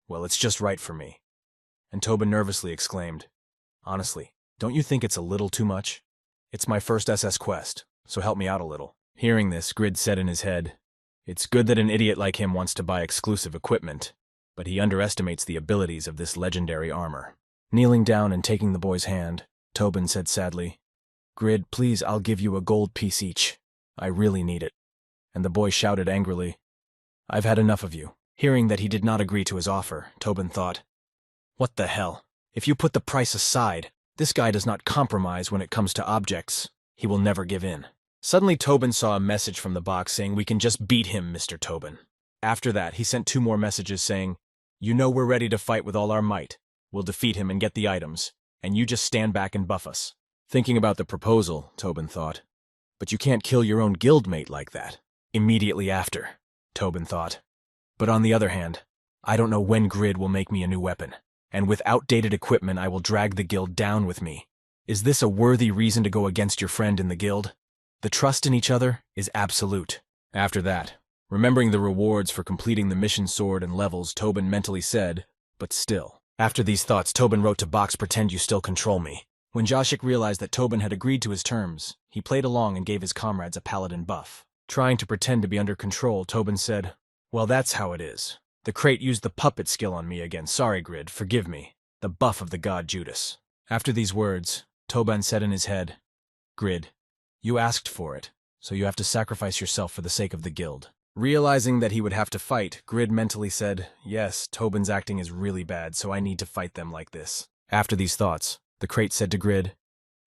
"Well, it's just right for me." And Tobin nervously exclaimed, "Honestly, don't you think it's a little too much? It's my first SS quest, so help me out a little." Hearing this, Grid said in his head, "It's good that an idiot like him wants to buy exclusive equipment, but he underestimates the abilities of this legendary armor." Kneeling down and taking the boy's hand, Tobin said sadly, "Grid, please, I'll give you a gold piece each. I really need it." And the boy shouted angrily, "I've had enough of you." Hearing that he did not agree to his offer, Tobin thought, "What the hell? If you put the price aside, this guy does not compromise when it comes to objects. He will never give in." Suddenly Tobin saw a message from the box saying, "We can just beat him, Mr. Tobin." After that, he sent 2 more messages saying, "You know we're ready to fight with all our might. We'll defeat him and get the items, and you just stand back and buff us." Thinking about the proposal, Tobin thought, "But you can't kill your own guildmate like that." Immediately after, Tobin thought, "But on the other hand, I don't know when Grid will make me a new weapon, and with outdated equipment I will drag the guild down with me. Is this a worthy reason to go against your friend in the guild? The trust in each other is absolute." After that, remembering the rewards for completing the mission sword and levels, Tobin mentally said, "But still." After these thoughts, Tobin wrote to Box, "Pretend you still control me." When Joshik realized that Tobin had agreed to his terms, he played along and gave his comrades a paladin buff. Trying to pretend to be under control, Tobin said, "Well, that's how it is. The crate used the puppet skill on me again. Sorry, Grid, forgive me. The buff of the god Judas." After these words, Tobin said in his head, "Grid, you asked for it, so you have to sacrifice yourself for the sake of the guild." Realizing that he would have to fight, Grid mentally said, "Yes, Tobin's acting is really bad, so I need to fight them like this." After these thoughts, the crate said to Grid,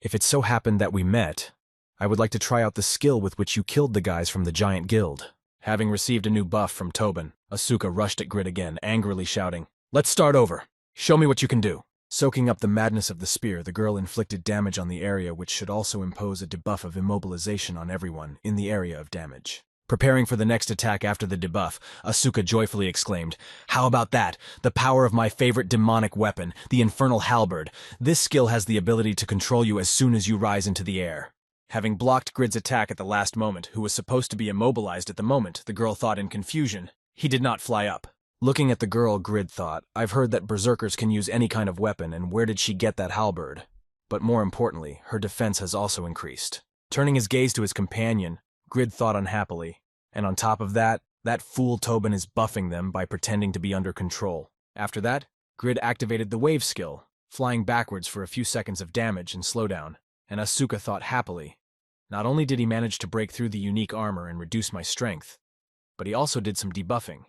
"If it so happened that we met, I would like to try out the skill with which you killed the guys from the giant guild." Having received a new buff from Tobin, Asuka rushed at Grid again, angrily shouting, "Let's start over. Show me what you can do." Soaking up the madness of the spear, the girl inflicted damage on the area, which should also impose a debuff of immobilization on everyone in the area of damage. Preparing for the next attack after the debuff, Asuka joyfully exclaimed, "How about that? The power of my favorite demonic weapon, the Infernal Halberd. This skill has the ability to control you as soon as you rise into the air." Having blocked Grid's attack at the last moment, who was supposed to be immobilized at the moment, the girl thought in confusion, he did not fly up. Looking at the girl, Grid thought, "I've heard that berserkers can use any kind of weapon, and where did she get that halberd?" But more importantly, her defense has also increased. Turning his gaze to his companion, Grid thought unhappily, and on top of that fool Tobin is buffing them by pretending to be under control. After that, Grid activated the wave skill, flying backwards for a few seconds of damage and slowdown, and Asuka thought happily, "Not only did he manage to break through the unique armor and reduce my strength, but he also did some debuffing,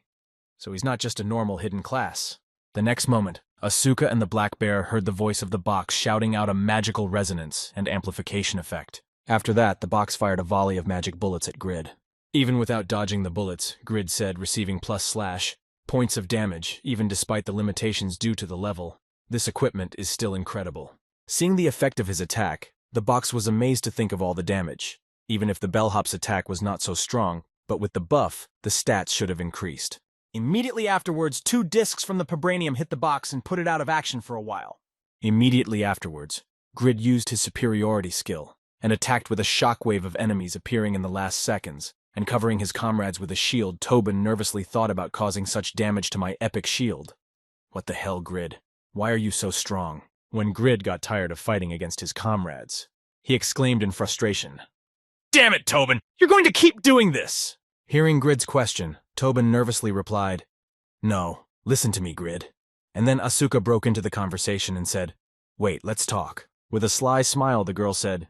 so he's not just a normal hidden class." The next moment, Asuka and the Black Bear heard the voice of the box shouting out a magical resonance and amplification effect. After that, the box fired a volley of magic bullets at Grid. Even without dodging the bullets, Grid said, receiving +/ points of damage, even despite the limitations due to the level. This equipment is still incredible. Seeing the effect of his attack, the box was amazed to think of all the damage. Even if the bellhop's attack was not so strong, but with the buff, the stats should have increased. Immediately afterwards, 2 discs from the Vibranium hit the box and put it out of action for a while. Immediately afterwards, Grid used his superiority skill and attacked with a shockwave of enemies appearing in the last seconds, and covering his comrades with a shield. Tobin nervously thought about causing such damage to my epic shield. "What the hell, Grid? Why are you so strong?" When Grid got tired of fighting against his comrades, he exclaimed in frustration, "Damn it, Tobin! You're going to keep doing this!" Hearing Grid's question, Tobin nervously replied, "No, listen to me, Grid." And then Asuka broke into the conversation and said, "Wait, let's talk." With a sly smile, the girl said,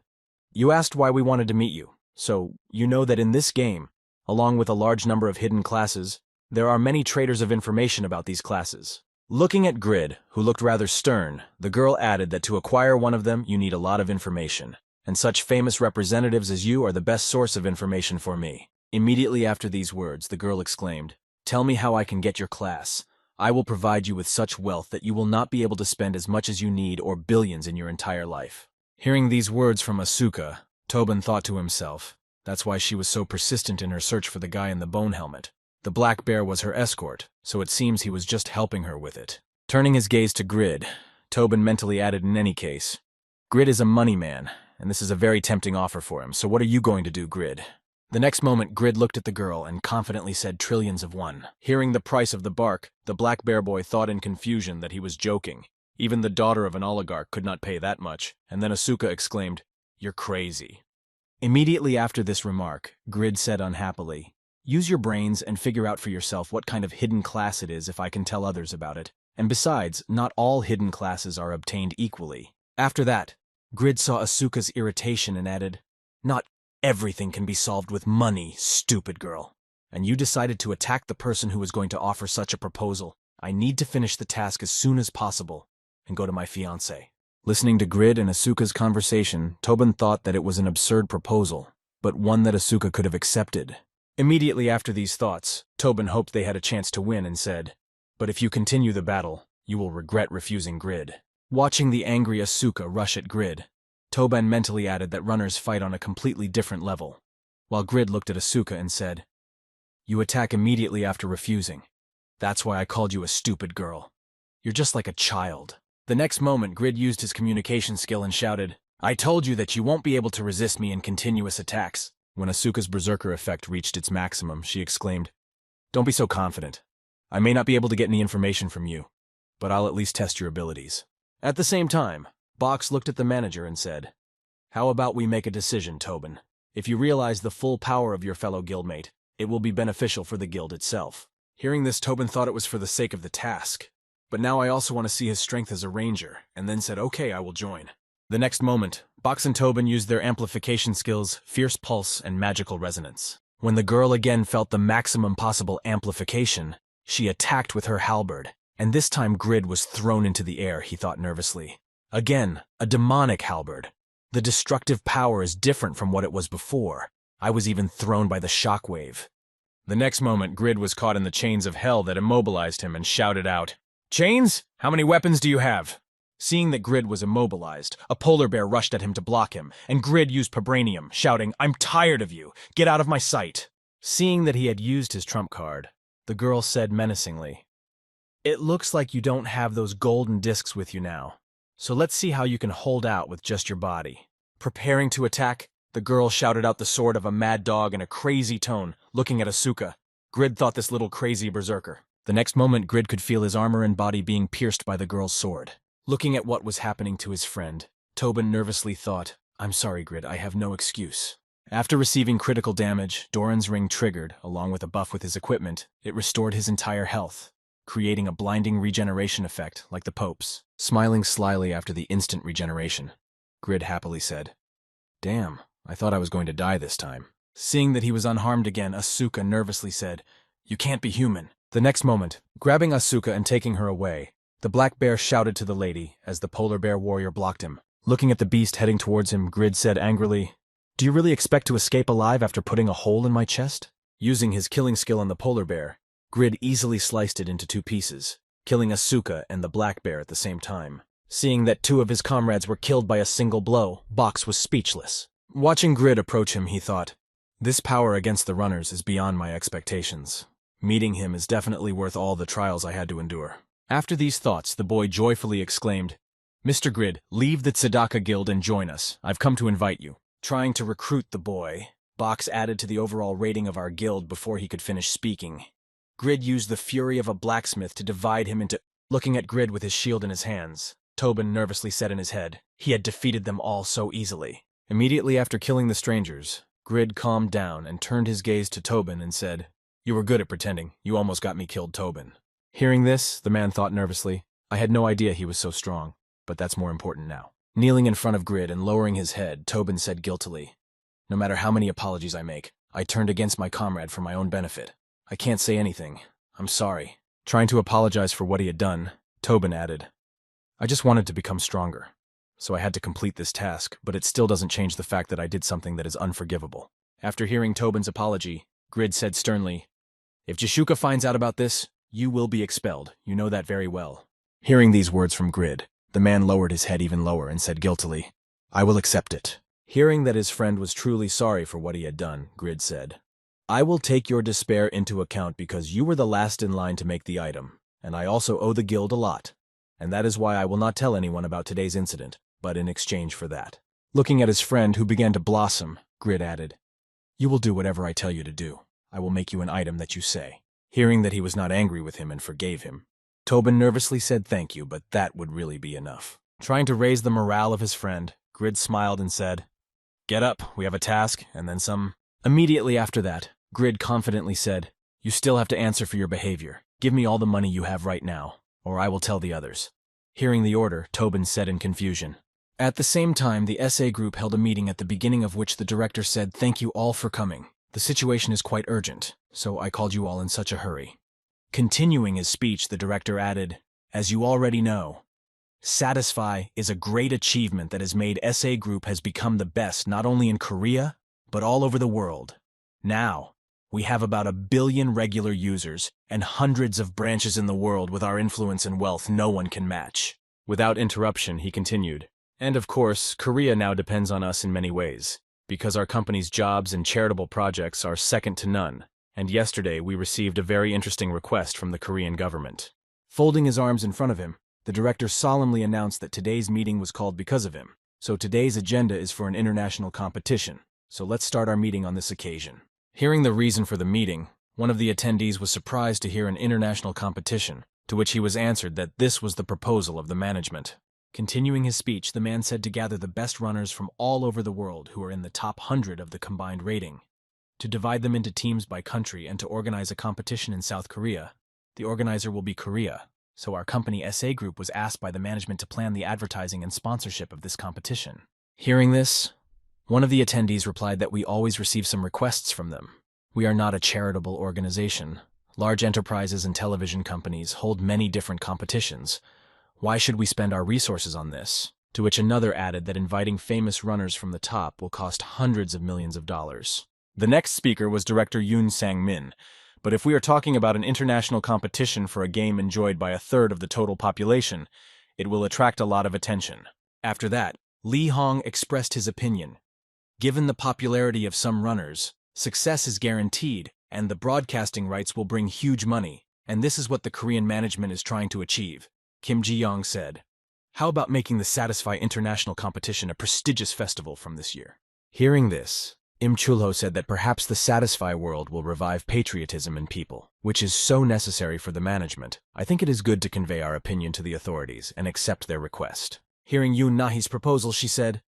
"You asked why we wanted to meet you, so you know that in this game, along with a large number of hidden classes, there are many traders of information about these classes." Looking at Grid, who looked rather stern, the girl added that to acquire one of them, you need a lot of information, and such famous representatives as you are the best source of information for me. Immediately after these words, the girl exclaimed, "Tell me how I can get your class. I will provide you with such wealth that you will not be able to spend as much as you need or billions in your entire life." Hearing these words from Asuka, Tobin thought to himself, that's why she was so persistent in her search for the guy in the bone helmet. The Black Bear was her escort, so it seems he was just helping her with it. Turning his gaze to Grid, Tobin mentally added, "In any case, Grid is a money man, and this is a very tempting offer for him, so what are you going to do, Grid?" The next moment, Grid looked at the girl and confidently said, "Trillions of one." Hearing the price of the bark, the Black Bear boy thought in confusion that he was joking. Even the daughter of an oligarch could not pay that much, and then Asuka exclaimed, "You're crazy." Immediately after this remark, Grid said unhappily, "Use your brains and figure out for yourself what kind of hidden class it is if I can tell others about it. And besides, not all hidden classes are obtained equally." After that, Grid saw Asuka's irritation and added, "Not everything can be solved with money, stupid girl. And you decided to attack the person who was going to offer such a proposal. I need to finish the task as soon as possible and go to my fiancé." Listening to Grid and Asuka's conversation, Tobin thought that it was an absurd proposal, but one that Asuka could have accepted. Immediately after these thoughts, Tobin hoped they had a chance to win and said, "But if you continue the battle, you will regret refusing Grid." Watching the angry Asuka rush at Grid, Tobin mentally added that runners fight on a completely different level, while Grid looked at Asuka and said, "You attack immediately after refusing. That's why I called you a stupid girl. You're just like a child." The next moment, Grid used his communication skill and shouted, "I told you that you won't be able to resist me in continuous attacks." When Asuka's berserker effect reached its maximum, she exclaimed, "Don't be so confident. I may not be able to get any information from you, but I'll at least test your abilities. At the same time, Box looked at the manager and said, "How about we make a decision, Tobin? If you realize the full power of your fellow guildmate, it will be beneficial for the guild itself." Hearing this, Tobin thought it was for the sake of the task. But now I also want to see his strength as a ranger, and then said, "Okay, I will join." The next moment, Box and Tobin used their amplification skills, Fierce Pulse, and Magical Resonance. When the girl again felt the maximum possible amplification, she attacked with her halberd, and this time Grid was thrown into the air, he thought nervously. Again, a demonic halberd. The destructive power is different from what it was before. I was even thrown by the shockwave. The next moment, Grid was caught in the chains of hell that immobilized him and shouted out, "Chains? How many weapons do you have?" Seeing that Grid was immobilized, a polar bear rushed at him to block him, and Grid used Vibranium, shouting, "I'm tired of you! Get out of my sight!" Seeing that he had used his trump card, the girl said menacingly, "It looks like you don't have those golden discs with you now, so let's see how you can hold out with just your body." Preparing to attack, the girl shouted out the sword of a mad dog in a crazy tone, looking at Asuka. Grid thought this little crazy berserker. The next moment, Grid could feel his armor and body being pierced by the girl's sword. Looking at what was happening to his friend, Tobin nervously thought, "I'm sorry, Grid, I have no excuse." After receiving critical damage, Doran's ring triggered, along with a buff with his equipment. It restored his entire health, creating a blinding regeneration effect like the Pope's. Smiling slyly after the instant regeneration, Grid happily said, "Damn, I thought I was going to die this time." Seeing that he was unharmed again, Asuka nervously said, "You can't be human." The next moment, grabbing Asuka and taking her away, the black bear shouted to the lady as the polar bear warrior blocked him. Looking at the beast heading towards him, Grid said angrily, "Do you really expect to escape alive after putting a hole in my chest?" Using his killing skill on the polar bear, Grid easily sliced it into two pieces, killing Asuka and the black bear at the same time. Seeing that two of his comrades were killed by a single blow, Box was speechless. Watching Grid approach him, he thought, "This power against the runners is beyond my expectations. Meeting him is definitely worth all the trials I had to endure." After these thoughts, the boy joyfully exclaimed, "Mr. Grid, leave the Tzedaka Guild and join us. I've come to invite you." Trying to recruit the boy, Box added to the overall rating of our guild before he could finish speaking. Grid used the fury of a blacksmith to divide him into... Looking at Grid with his shield in his hands, Tobin nervously said in his head, he had defeated them all so easily. Immediately after killing the strangers, Grid calmed down and turned his gaze to Tobin and said, "You were good at pretending. You almost got me killed, Tobin." Hearing this, the man thought nervously, I had no idea he was so strong, but that's more important now. Kneeling in front of Grid and lowering his head, Tobin said guiltily, "No matter how many apologies I make, I turned against my comrade for my own benefit. I can't say anything. I'm sorry." Trying to apologize for what he had done, Tobin added, "I just wanted to become stronger, so I had to complete this task, but it still doesn't change the fact that I did something that is unforgivable." After hearing Tobin's apology, Grid said sternly, "If Jishuka finds out about this, you will be expelled. You know that very well." Hearing these words from Grid, the man lowered his head even lower and said guiltily, "I will accept it." Hearing that his friend was truly sorry for what he had done, Grid said, "I will take your despair into account because you were the last in line to make the item, and I also owe the guild a lot, and that is why I will not tell anyone about today's incident, but in exchange for that." Looking at his friend, who began to blossom, Grid added, "You will do whatever I tell you to do. I will make you an item that you say." Hearing that he was not angry with him and forgave him, Tobin nervously said thank you, but that would really be enough. Trying to raise the morale of his friend, Grid smiled and said, "Get up, we have a task, and then some." Immediately after that, Grid confidently said, "You still have to answer for your behavior. Give me all the money you have right now, or I will tell the others." Hearing the order, Tobin said in confusion. At the same time, the SA group held a meeting at the beginning of which the director said, "Thank you all for coming. The situation is quite urgent, so I called you all in such a hurry." Continuing his speech, the director added, "As you already know, Satisfy is a great achievement that has made SA Group has become the best not only in Korea, but all over the world. Now, we have about 1 billion regular users and hundreds of branches in the world with our influence and wealth no one can match." Without interruption, he continued, "And of course, Korea now depends on us in many ways, because our company's jobs and charitable projects are second to none, and yesterday we received a very interesting request from the Korean government." Folding his arms in front of him, the director solemnly announced that today's meeting was called because of him, so today's agenda is for an international competition, so let's start our meeting on this occasion. Hearing the reason for the meeting, one of the attendees was surprised to hear an international competition, To which he was answered that this was the proposal of the management. Continuing his speech, the man said to gather the best runners from all over the world who are in the top 100 of the combined rating, to divide them into teams by country and to organize a competition in South Korea. The organizer will be Korea, so our company SA Group was asked by the management to plan the advertising and sponsorship of this competition. Hearing this, one of the attendees replied that we always receive some requests from them. We are not a charitable organization. Large enterprises and television companies hold many different competitions. Why should we spend our resources on this? To which another added that inviting famous runners from the top will cost hundreds of millions of dollars. The next speaker was director Yoon Sang-min, but if we are talking about an international competition for a game enjoyed by a third of the total population, it will attract a lot of attention. After that, Lee Hong expressed his opinion. Given the popularity of some runners, success is guaranteed, and the broadcasting rights will bring huge money, and this is what the Korean management is trying to achieve. Kim Ji-young said, "How about making the Satisfy International Competition a prestigious festival from this year?" Hearing this, Im Chulho said that perhaps the Satisfy world will revive patriotism in people, which is so necessary for the management. I think it is good to convey our opinion to the authorities and accept their request. Hearing Yoon Nahi's proposal, she said,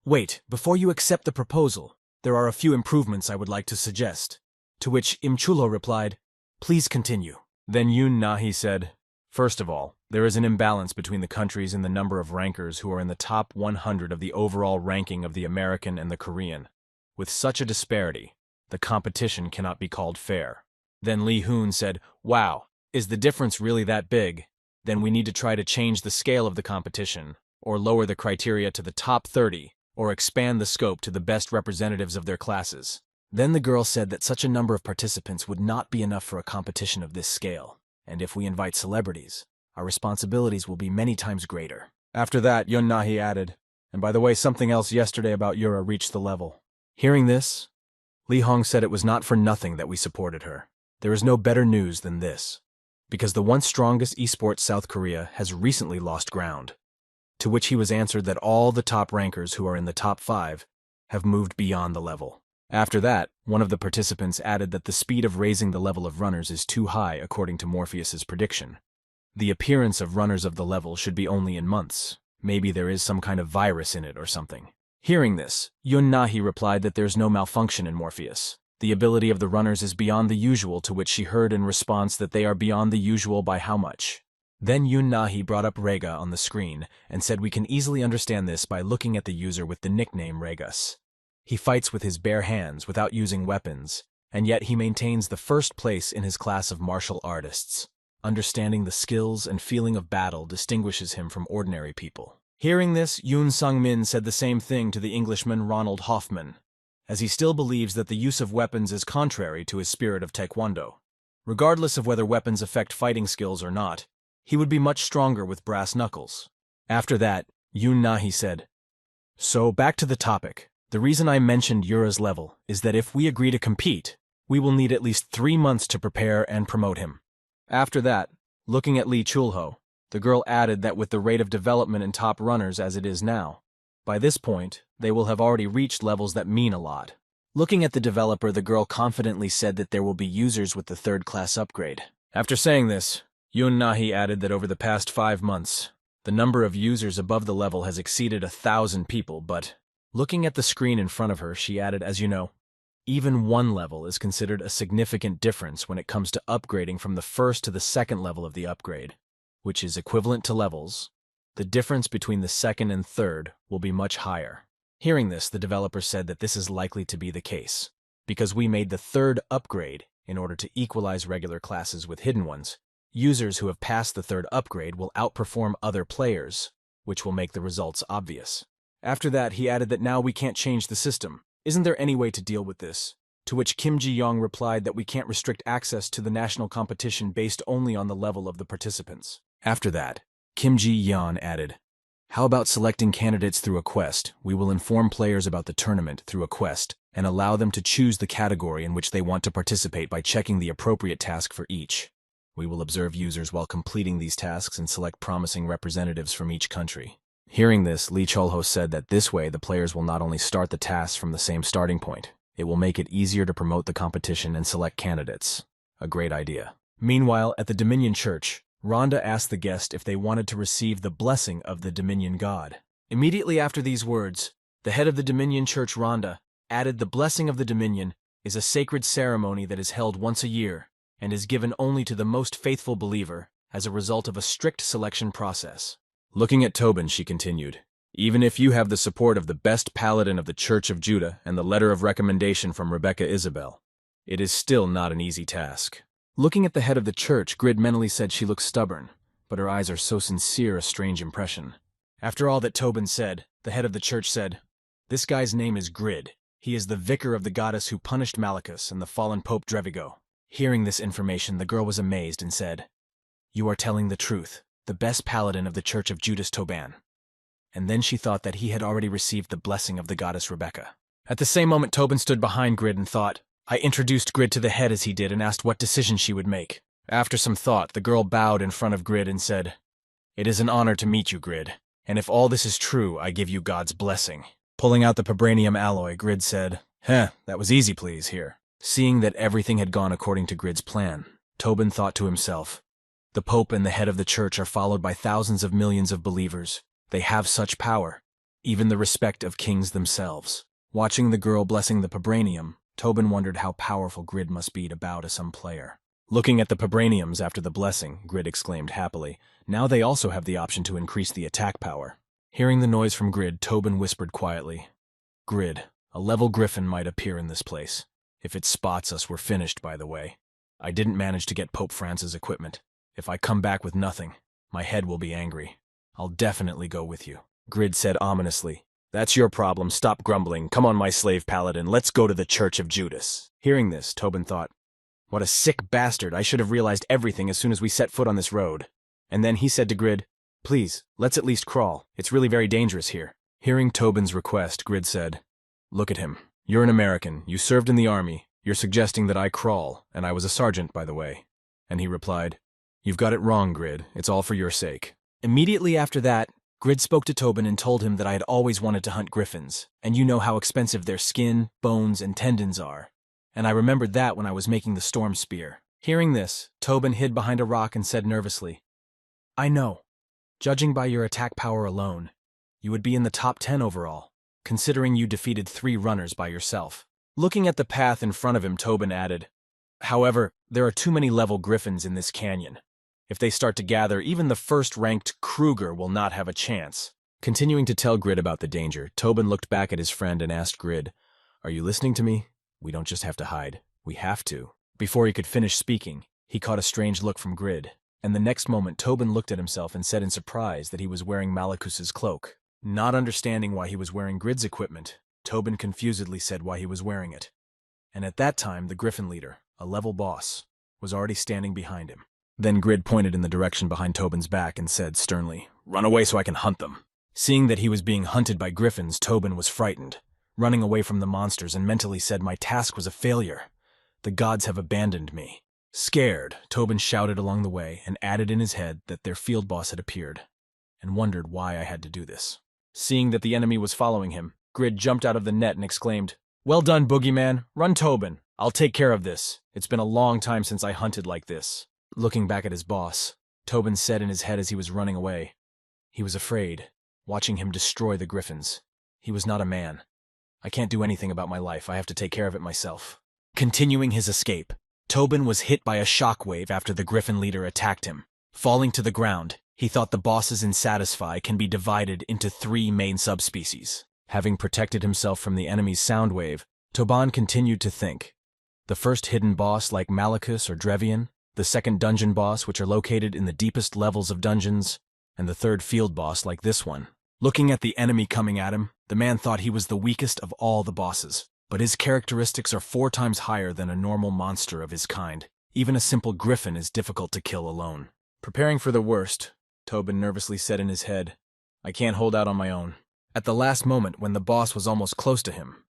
"Wait, before you accept the proposal, there are a few improvements I would like to suggest." To which Im Chulho replied, "Please continue." Then Yoon Nahi said, "First of all, there is an imbalance between the countries in the number of rankers who are in the top 100 of the overall ranking of the American and the Korean. With such a disparity, the competition cannot be called fair." Then Lee Hoon said, "Wow, is the difference really that big? Then we need to try to change the scale of the competition, or lower the criteria to the top 30, or expand the scope to the best representatives of their classes." Then the girl said that such a number of participants would not be enough for a competition of this scale, and if we invite celebrities, our responsibilities will be many times greater. After that, Yoon Nahi added, "And by the way, something else yesterday about Yura reached the level." Hearing this, Lee Hong said it was not for nothing that we supported her. There is no better news than this, because the once strongest esports South Korea has recently lost ground. To which he was answered that all the top rankers who are in the top 5 have moved beyond the level. After that, one of the participants added that the speed of raising the level of runners is too high according to Morpheus's prediction. The appearance of runners of the level should be only in months. Maybe there is some kind of virus in it or something. Hearing this, Yoon Nahi replied that there's no malfunction in Morpheus. The ability of the runners is beyond the usual, to which she heard in response that they are beyond the usual by how much. Then Yoon Nahi brought up Rega on the screen and said we can easily understand this by looking at the user with the nickname Regus. He fights with his bare hands without using weapons, and yet he maintains the first place in his class of martial artists. Understanding the skills and feeling of battle distinguishes him from ordinary people. Hearing this, Yoon Sung-min said the same thing to the Englishman Ronald Hoffman, as he still believes that the use of weapons is contrary to his spirit of Taekwondo. Regardless of whether weapons affect fighting skills or not, he would be much stronger with brass knuckles. After that, Yoon Nahi said, "So back to the topic. The reason I mentioned Yura's level is that if we agree to compete, we will need at least 3 months to prepare and promote him." After that, looking at Lee Chulho, the girl added that with the rate of development in top runners as it is now, by this point, they will have already reached levels that mean a lot. Looking at the developer, the girl confidently said that there will be users with the 3rd class upgrade. After saying this, Yoon Nahi added that over the past 5 months, the number of users above the level has exceeded 1,000 people, but looking at the screen in front of her, she added, "As you know, even 1 level is considered a significant difference when it comes to upgrading from the 1st to the 2nd level of the upgrade, which is equivalent to levels. The difference between the 2nd and 3rd will be much higher." Hearing this, the developer said that this is likely to be the case, because we made the 3rd upgrade in order to equalize regular classes with hidden ones. Users who have passed the 3rd upgrade will outperform other players, which will make the results obvious. After that, he added that now we can't change the system. Isn't there any way to deal with this? To which Kim Ji-young replied that we can't restrict access to the national competition based only on the level of the participants. After that, Kim Ji-yeon added, "How about selecting candidates through a quest? We will inform players about the tournament through a quest and allow them to choose the category in which they want to participate by checking the appropriate task for each. We will observe users while completing these tasks and select promising representatives from each country." Hearing this, Lee Chulho said that this way the players will not only start the tasks from the same starting point, it will make it easier to promote the competition and select candidates. A great idea. Meanwhile, at the Dominion Church, Rhonda asked the guest if they wanted to receive the blessing of the Dominion god. Immediately after these words, the head of the Dominion Church, Rhonda, added the blessing of the Dominion is a sacred ceremony that is held once a year and is given only to the most faithful believer as a result of a strict selection process. Looking at Tobin, she continued, even if you have the support of the best paladin of the Church of Judah and the letter of recommendation from Rebecca Isabel, it is still not an easy task. Looking at the head of the church, Grid mentally said she looks stubborn, but her eyes are so sincere a strange impression. After all that Tobin said, the head of the church said, "This guy's name is Grid. He is the vicar of the goddess who punished Malachus and the fallen Pope Drevigo." Hearing this information, the girl was amazed and said, "You are telling the truth, the best paladin of the Church of Judas Toban." And then she thought that he had already received the blessing of the goddess Rebecca. At the same moment, Tobin stood behind Grid and thought, I introduced Grid to the head as he did and asked what decision she would make. After some thought, the girl bowed in front of Grid and said, "It is an honor to meet you, Grid, and if all this is true, I give you God's blessing." Pulling out the vibranium alloy, Grid said, That was easy, please, here." Seeing that everything had gone according to Grid's plan, Tobin thought to himself, the Pope and the head of the church are followed by thousands of millions of believers. They have such power, even the respect of kings themselves. Watching the girl blessing the vibranium, Tobin wondered how powerful Grid must be to bow to some player. Looking at the vibraniums after the blessing, Grid exclaimed happily, now they also have the option to increase the attack power. Hearing the noise from Grid, Tobin whispered quietly, "Grid, a level griffin might appear in this place. If it spots us, we're finished, by the way. I didn't manage to get Pope Francis' equipment. If I come back with nothing, my head will be angry. I'll definitely go with you." Grid said ominously, "That's your problem. Stop grumbling. Come on, my slave paladin. Let's go to the Church of Judas." Hearing this, Tobin thought, what a sick bastard. I should have realized everything as soon as we set foot on this road. And then he said to Grid, "Please, let's at least crawl. It's really very dangerous here." Hearing Tobin's request, Grid said, "Look at him. You're an American. You served in the army. You're suggesting that I crawl, and I was a sergeant, by the way." And he replied, "You've got it wrong, Grid. It's all for your sake." Immediately after that, Grid spoke to Tobin and told him that I had always wanted to hunt griffins, and you know how expensive their skin, bones, and tendons are. And I remembered that when I was making the storm spear. Hearing this, Tobin hid behind a rock and said nervously, "I know. Judging by your attack power alone, you would be in the top 10 overall, considering you defeated 3 runners by yourself." Looking at the path in front of him, Tobin added, "However, there are too many level griffins in this canyon. If they start to gather, even the first-ranked Kruger will not have a chance." Continuing to tell Grid about the danger, Tobin looked back at his friend and asked Grid, "Are you listening to me? We don't just have to hide. We have to." Before he could finish speaking, he caught a strange look from Grid, and the next moment Tobin looked at himself and said in surprise that he was wearing Malachus's cloak. Not understanding why he was wearing Grid's equipment, Tobin confusedly said why he was wearing it. And at that time, the Griffin leader, a level boss, was already standing behind him. Then Grid pointed in the direction behind Tobin's back and said sternly, "Run away so I can hunt them." Seeing that he was being hunted by griffins, Tobin was frightened, running away from the monsters, and mentally said my task was a failure. The gods have abandoned me. Scared, Tobin shouted along the way and added in his head that their field boss had appeared, and wondered why I had to do this. Seeing that the enemy was following him, Grid jumped out of the net and exclaimed, "Well done, Boogeyman. Run, Tobin. I'll take care of this. It's been a long time since I hunted like this." Looking back at his boss, Tobin said in his head as he was running away, he was afraid, watching him destroy the griffins. He was not a man. "I can't do anything about my life. I have to take care of it myself." Continuing his escape, Tobin was hit by a shockwave after the griffin leader attacked him. Falling to the ground, he thought the bosses in Satisfy can be divided into 3 main subspecies. Having protected himself from the enemy's sound wave, Tobin continued to think. The first hidden boss like Malachus or Drevian, the second dungeon boss which are located in the deepest levels of dungeons, and the third field boss like this one. Looking at the enemy coming at him, the man thought he was the weakest of all the bosses, but his characteristics are 4 times higher than a normal monster of his kind. Even a simple griffin is difficult to kill alone. Preparing for the worst, Tobin nervously said in his head, "I can't hold out on my own." At the last moment, when the boss was almost close to him,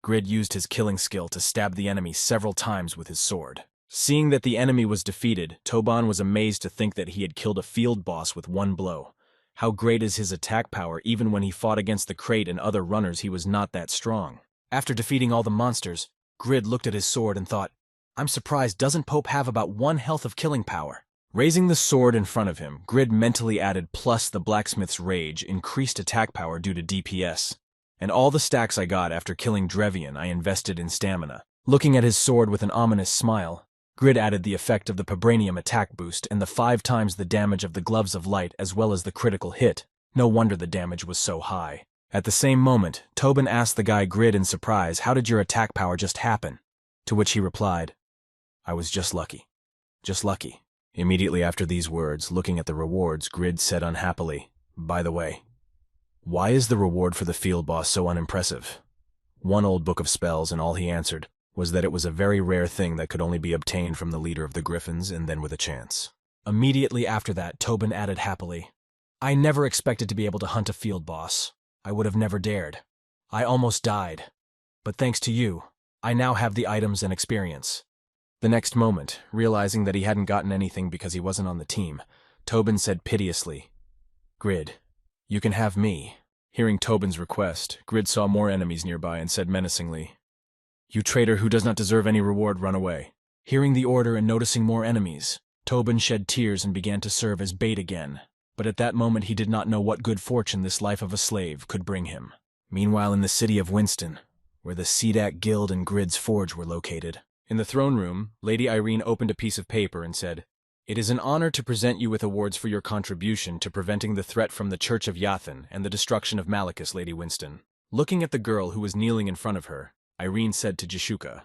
Grid used his killing skill to stab the enemy several times with his sword. Seeing that the enemy was defeated, Tobin was amazed to think that he had killed a field boss with 1 blow. How great is his attack power? Even when he fought against the crate and other runners, he was not that strong. After defeating all the monsters, Grid looked at his sword and thought, I'm surprised doesn't Pope have about 1 health of killing power? Raising the sword in front of him, Grid mentally added plus the blacksmith's rage, increased attack power due to DPS. And all the stacks I got after killing Drevian I invested in stamina. Looking at his sword with an ominous smile, Grid added the effect of the Vibranium attack boost and the 5 times the damage of the Gloves of Light as well as the critical hit. No wonder the damage was so high. At the same moment, Tobin asked the guy Grid in surprise, "How did your attack power just happen?" To which he replied, "I was just lucky. Just lucky." Immediately after these words, looking at the rewards, Grid said unhappily, "By the way, why is the reward for the field boss so unimpressive?" One old book of spells, and all he answered was that it was a very rare thing that could only be obtained from the leader of the Griffins and then with a chance. Immediately after that, Tobin added happily, "I never expected to be able to hunt a field boss. I would have never dared. I almost died. But thanks to you, I now have the items and experience." The next moment, realizing that he hadn't gotten anything because he wasn't on the team, Tobin said piteously, "Grid, you can have me." Hearing Tobin's request, Grid saw more enemies nearby and said menacingly, "You traitor who does not deserve any reward, run away." Hearing the order and noticing more enemies, Tobin shed tears and began to serve as bait again. But at that moment he did not know what good fortune this life of a slave could bring him. Meanwhile, in the city of Winston, where the Cedak Guild and Grid's Forge were located, in the throne room, Lady Irene opened a piece of paper and said, "It is an honor to present you with awards for your contribution to preventing the threat from the Church of Yathan and the destruction of Malachus, Lady Winston." Looking at the girl who was kneeling in front of her, Irene said to Jishuka,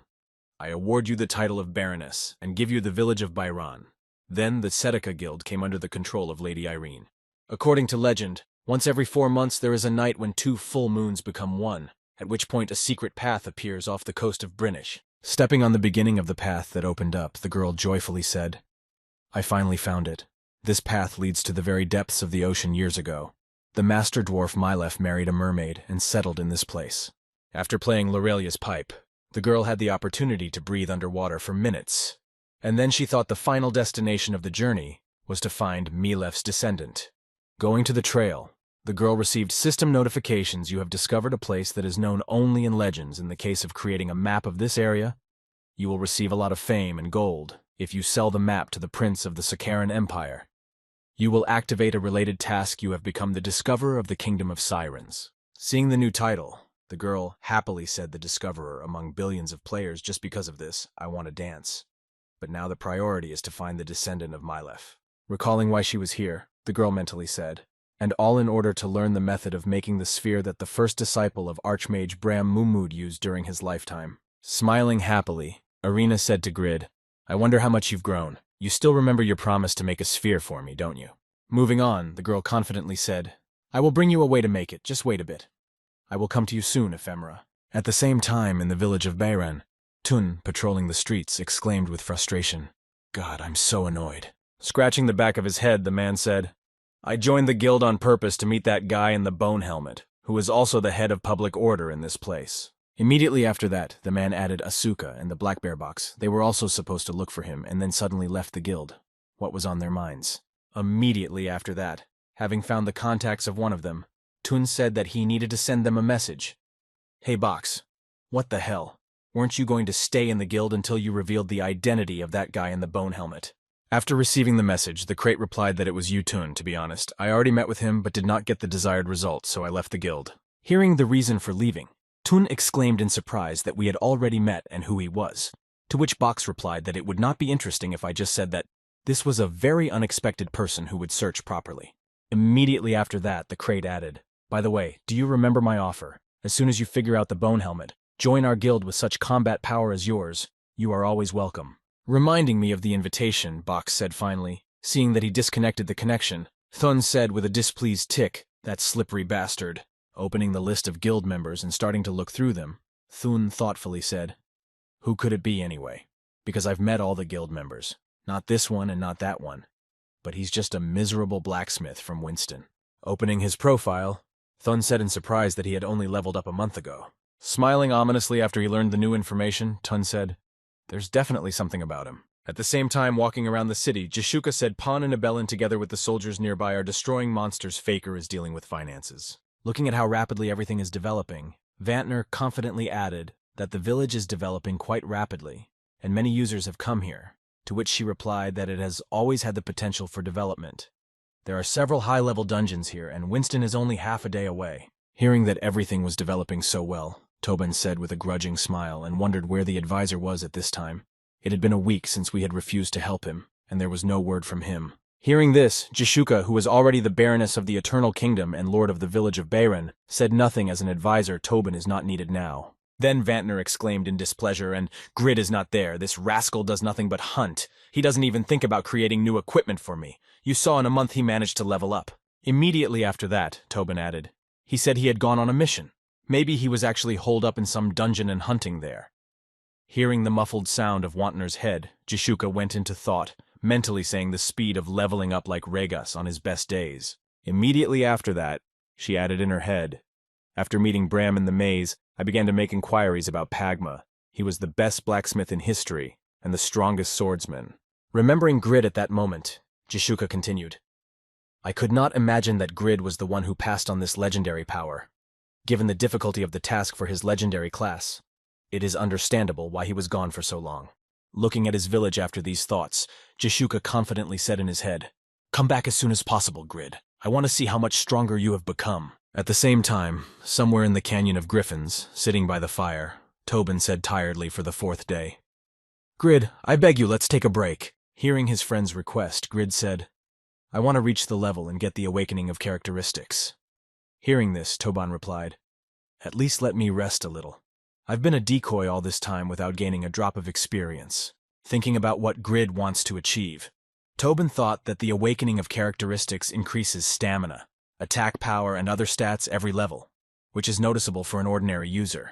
"I award you the title of Baroness and give you the village of Byron." Then the Sedeka Guild came under the control of Lady Irene. According to legend, once every 4 months there is a night when 2 full moons become one, at which point a secret path appears off the coast of Brinish. Stepping on the beginning of the path that opened up, the girl joyfully said, "I finally found it. This path leads to the very depths of the ocean years ago. The master dwarf Mylef married a mermaid and settled in this place." After playing Lorelia's pipe, the girl had the opportunity to breathe underwater for minutes, and then she thought the final destination of the journey was to find Mylef's descendant. Going to the trail, the girl received system notifications. "You have discovered a place that is known only in legends. In the case of creating a map of this area, you will receive a lot of fame and gold if you sell the map to the prince of the Sakaran Empire. You will activate a related task. You have become the discoverer of the Kingdom of Sirens." Seeing the new title, the girl happily said, "The discoverer among billions of players. Just because of this, I want to dance. But now the priority is to find the descendant of Mylef." Recalling why she was here, the girl mentally said, "And all in order to learn the method of making the sphere that the first disciple of Archmage Bram Mumud used during his lifetime." Smiling happily, Arena said to Grid, "I wonder how much you've grown. You still remember your promise to make a sphere for me, don't you?" Moving on, the girl confidently said, "I will bring you a way to make it. Just wait a bit. I will come to you soon, Ephemera." At the same time, in the village of Bayran, Tun, patrolling the streets, exclaimed with frustration, "God, I'm so annoyed." Scratching the back of his head, the man said, "I joined the guild on purpose to meet that guy in the bone helmet, who is also the head of public order in this place." Immediately after that, the man added Asuka and the Black Bear box. They were also supposed to look for him and then suddenly left the guild. What was on their minds? Immediately after that, having found the contacts of one of them, Tun said that he needed to send them a message. "Hey Box, what the hell? Weren't you going to stay in the guild until you revealed the identity of that guy in the bone helmet?" After receiving the message, the crate replied that it was Yutun. "To be honest, I already met with him but did not get the desired result, so I left the guild." Hearing the reason for leaving, Tun exclaimed in surprise that we had already met and who he was, to which Box replied that it would not be interesting if I just said that this was a very unexpected person who would search properly. Immediately after that, the crate added, "By the way, do you remember my offer? As soon as you figure out the bone helmet, join our guild. With such combat power as yours, you are always welcome." Reminding me of the invitation, Box said finally. Seeing that he disconnected the connection, Thun said with a displeased tick, "That slippery bastard." Opening the list of guild members and starting to look through them, Thun thoughtfully said, "Who could it be anyway? Because I've met all the guild members. Not this one and not that one. But he's just a miserable blacksmith from Winston." Opening his profile, Thun said in surprise that he had only leveled up a month ago. Smiling ominously after he learned the new information, Tun said, "There's definitely something about him." At the same time, walking around the city, Jishuka said Pon and Abelin together with the soldiers nearby are destroying monsters. Faker is dealing with finances. Looking at how rapidly everything is developing, Vantner confidently added that the village is developing quite rapidly, and many users have come here. to which she replied that it has always had the potential for development. There are several high-level dungeons here, and Winston is only half a day away. Hearing that everything was developing so well, Tobin said with a grudging smile and wondered where the advisor was at this time. It had been a week since we had refused to help him, and there was no word from him. Hearing this, Jishuka, who was already the Baroness of the Eternal Kingdom and Lord of the village of Bayron, said nothing as an advisor. Tobin is not needed now. Then Vantner exclaimed in displeasure, and Grid is not there. This rascal does nothing but hunt. He doesn't even think about creating new equipment for me. You saw in a month he managed to level up. Immediately after that, Tobin added, he said he had gone on a mission. Maybe he was actually holed up in some dungeon and hunting there. Hearing the muffled sound of Wantner's head, Jishuka went into thought, mentally saying the speed of leveling up like Regas on his best days. Immediately after that, she added in her head, after meeting Bram in the maze, I began to make inquiries about Pagma. He was the best blacksmith in history, and the strongest swordsman. Remembering Grid at that moment, Jishuka continued, I could not imagine that Grid was the one who passed on this legendary power. Given the difficulty of the task for his legendary class, it is understandable why he was gone for so long. Looking at his village after these thoughts, Jishuka confidently said in his head, Come back as soon as possible, Grid. I want to see how much stronger you have become. At the same time, somewhere in the Canyon of Griffins, sitting by the fire, Tobin said tiredly for the fourth day, Grid, I beg you, let's take a break. Hearing his friend's request, Grid said, I want to reach the level and get the awakening of characteristics. Hearing this, Tobin replied, At least let me rest a little. I've been a decoy all this time without gaining a drop of experience, thinking about what Grid wants to achieve. Tobin thought that the awakening of characteristics increases stamina, attack power, and other stats every level, which is noticeable for an ordinary user.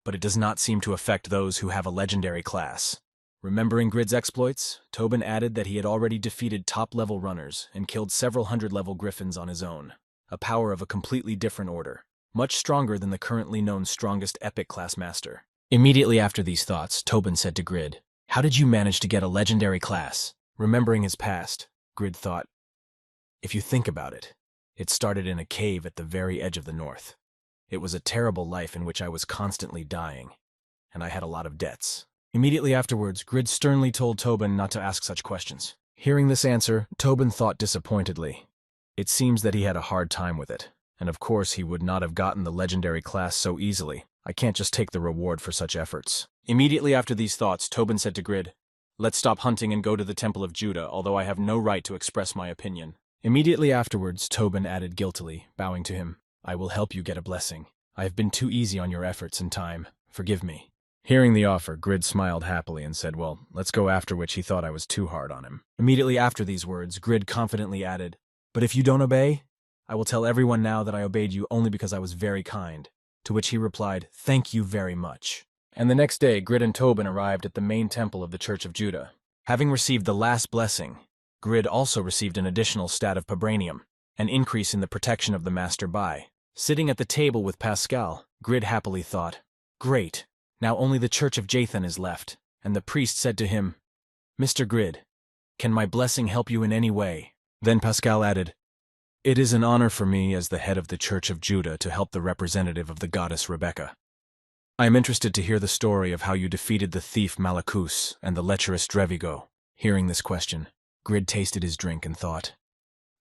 But it does not seem to affect those who have a legendary class. Remembering Grid's exploits, Tobin added that he had already defeated top-level runners and killed several hundred-level griffins on his own, a power of a completely different order, much stronger than the currently known strongest epic class master. Immediately after these thoughts, Tobin said to Grid, How did you manage to get a legendary class? Remembering his past, Grid thought, If you think about it, it started in a cave at the very edge of the north. It was a terrible life in which I was constantly dying, and I had a lot of debts. Immediately afterwards, Grid sternly told Tobin not to ask such questions. Hearing this answer, Tobin thought disappointedly. It seems that he had a hard time with it, and of course he would not have gotten the legendary class so easily. I can't just take the reward for such efforts. Immediately after these thoughts, Tobin said to Grid, Let's stop hunting and go to the Temple of Judah, although I have no right to express my opinion. Immediately afterwards, Tobin added guiltily, bowing to him, I will help you get a blessing. I have been too easy on your efforts and time. Forgive me. Hearing the offer, Grid smiled happily and said, Well, let's go, after which he thought I was too hard on him. Immediately after these words, Grid confidently added, But if you don't obey, I will tell everyone now that I obeyed you only because I was very kind. To which he replied, Thank you very much. And the next day, Grid and Tobin arrived at the main temple of the Church of Judah. Having received the last blessing, Grid also received an additional stat of Pabranium, an increase in the protection of the Master Bai. Sitting at the table with Pascal, Grid happily thought, Great, now only the Church of Jathan is left. And the priest said to him, Mr. Grid, can my blessing help you in any way? Then Pascal added, It is an honor for me as the head of the Church of Judah to help the representative of the goddess Rebecca. I am interested to hear the story of how you defeated the thief Malachus and the lecherous Drevigo. Hearing this question, Grid tasted his drink and thought,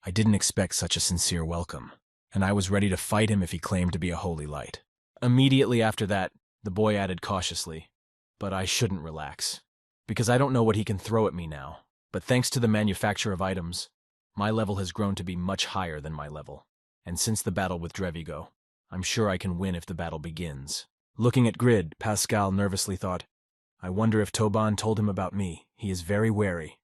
I didn't expect such a sincere welcome, and I was ready to fight him if he claimed to be a holy light. Immediately after that, the boy added cautiously, But I shouldn't relax, because I don't know what he can throw at me now. But thanks to the manufacture of items, my level has grown to be much higher than my level. And since the battle with Drevigo, I'm sure I can win if the battle begins. Looking at Grid, Pascal nervously thought, I wonder if Tobin told him about me. He is very wary.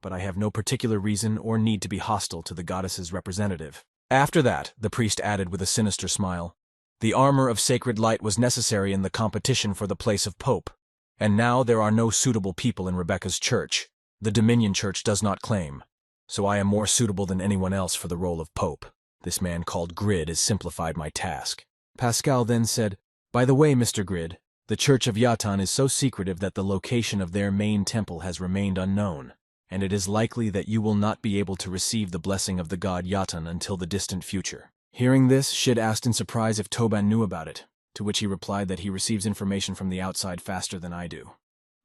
But I have no particular reason or need to be hostile to the goddess's representative. After that, the priest added with a sinister smile, The armor of sacred light was necessary in the competition for the place of Pope, and now there are no suitable people in Rebecca's church. The Dominion Church does not claim, so I am more suitable than anyone else for the role of Pope. This man called Grid has simplified my task. Pascal then said, By the way, Mr. Grid, the Church of Yatan is so secretive that the location of their main temple has remained unknown, and it is likely that you will not be able to receive the blessing of the god Yatan until the distant future. Hearing this, Shid asked in surprise if Tobin knew about it, to which he replied that he receives information from the outside faster than I do.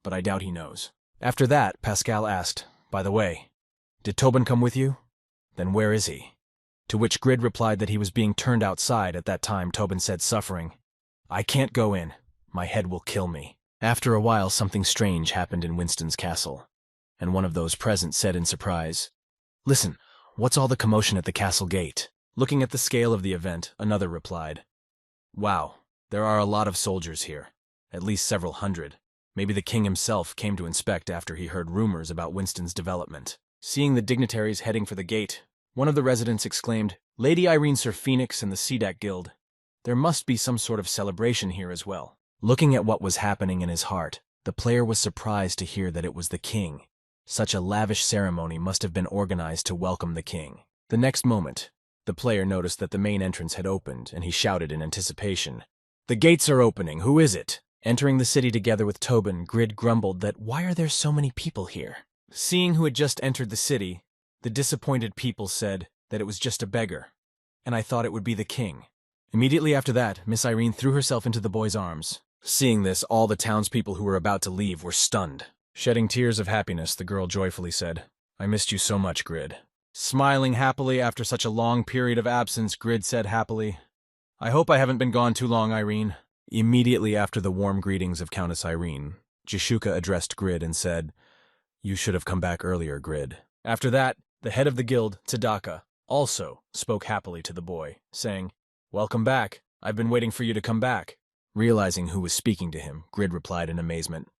But I doubt he knows. After that, Pascal asked, "By the way, did Tobin come with you? Then where is he?" To which Grid replied that he was being turned outside. At that time, Tobin said, suffering, "I can't go in. My head will kill me." After a while, something strange happened in Winston's castle, and one of those present said in surprise, "Listen, what's all the commotion at the castle gate?" Looking at the scale of the event, another replied, "Wow, there are a lot of soldiers here, at least several hundred. Maybe the king himself came to inspect after he heard rumors about Winston's development." Seeing the dignitaries heading for the gate, one of the residents exclaimed, "Lady Irene, Sir Phoenix, and the Sedak Guild. There must be some sort of celebration here as well." Looking at what was happening in his heart, the player was surprised to hear that it was the king. Such a lavish ceremony must have been organized to welcome the king. The next moment, the player noticed that the main entrance had opened, and he shouted in anticipation, "The gates are opening, who is it?" Entering the city together with Tobin, Grid grumbled that why are there so many people here? Seeing who had just entered the city, the disappointed people said that it was just a beggar, and I thought it would be the king. Immediately after that, Miss Irene threw herself into the boy's arms. Seeing this, all the townspeople who were about to leave were stunned. Shedding tears of happiness, the girl joyfully said, "I missed you so much, Grid." Smiling happily after such a long period of absence, Grid said happily, "I hope I haven't been gone too long, Irene." Immediately after the warm greetings of Countess Irene, Jishuka addressed Grid and said, "You should have come back earlier, Grid." After that, the head of the guild, Tadaka, also spoke happily to the boy, saying, "Welcome back. I've been waiting for you to come back." Realizing who was speaking to him, Grid replied in amazement,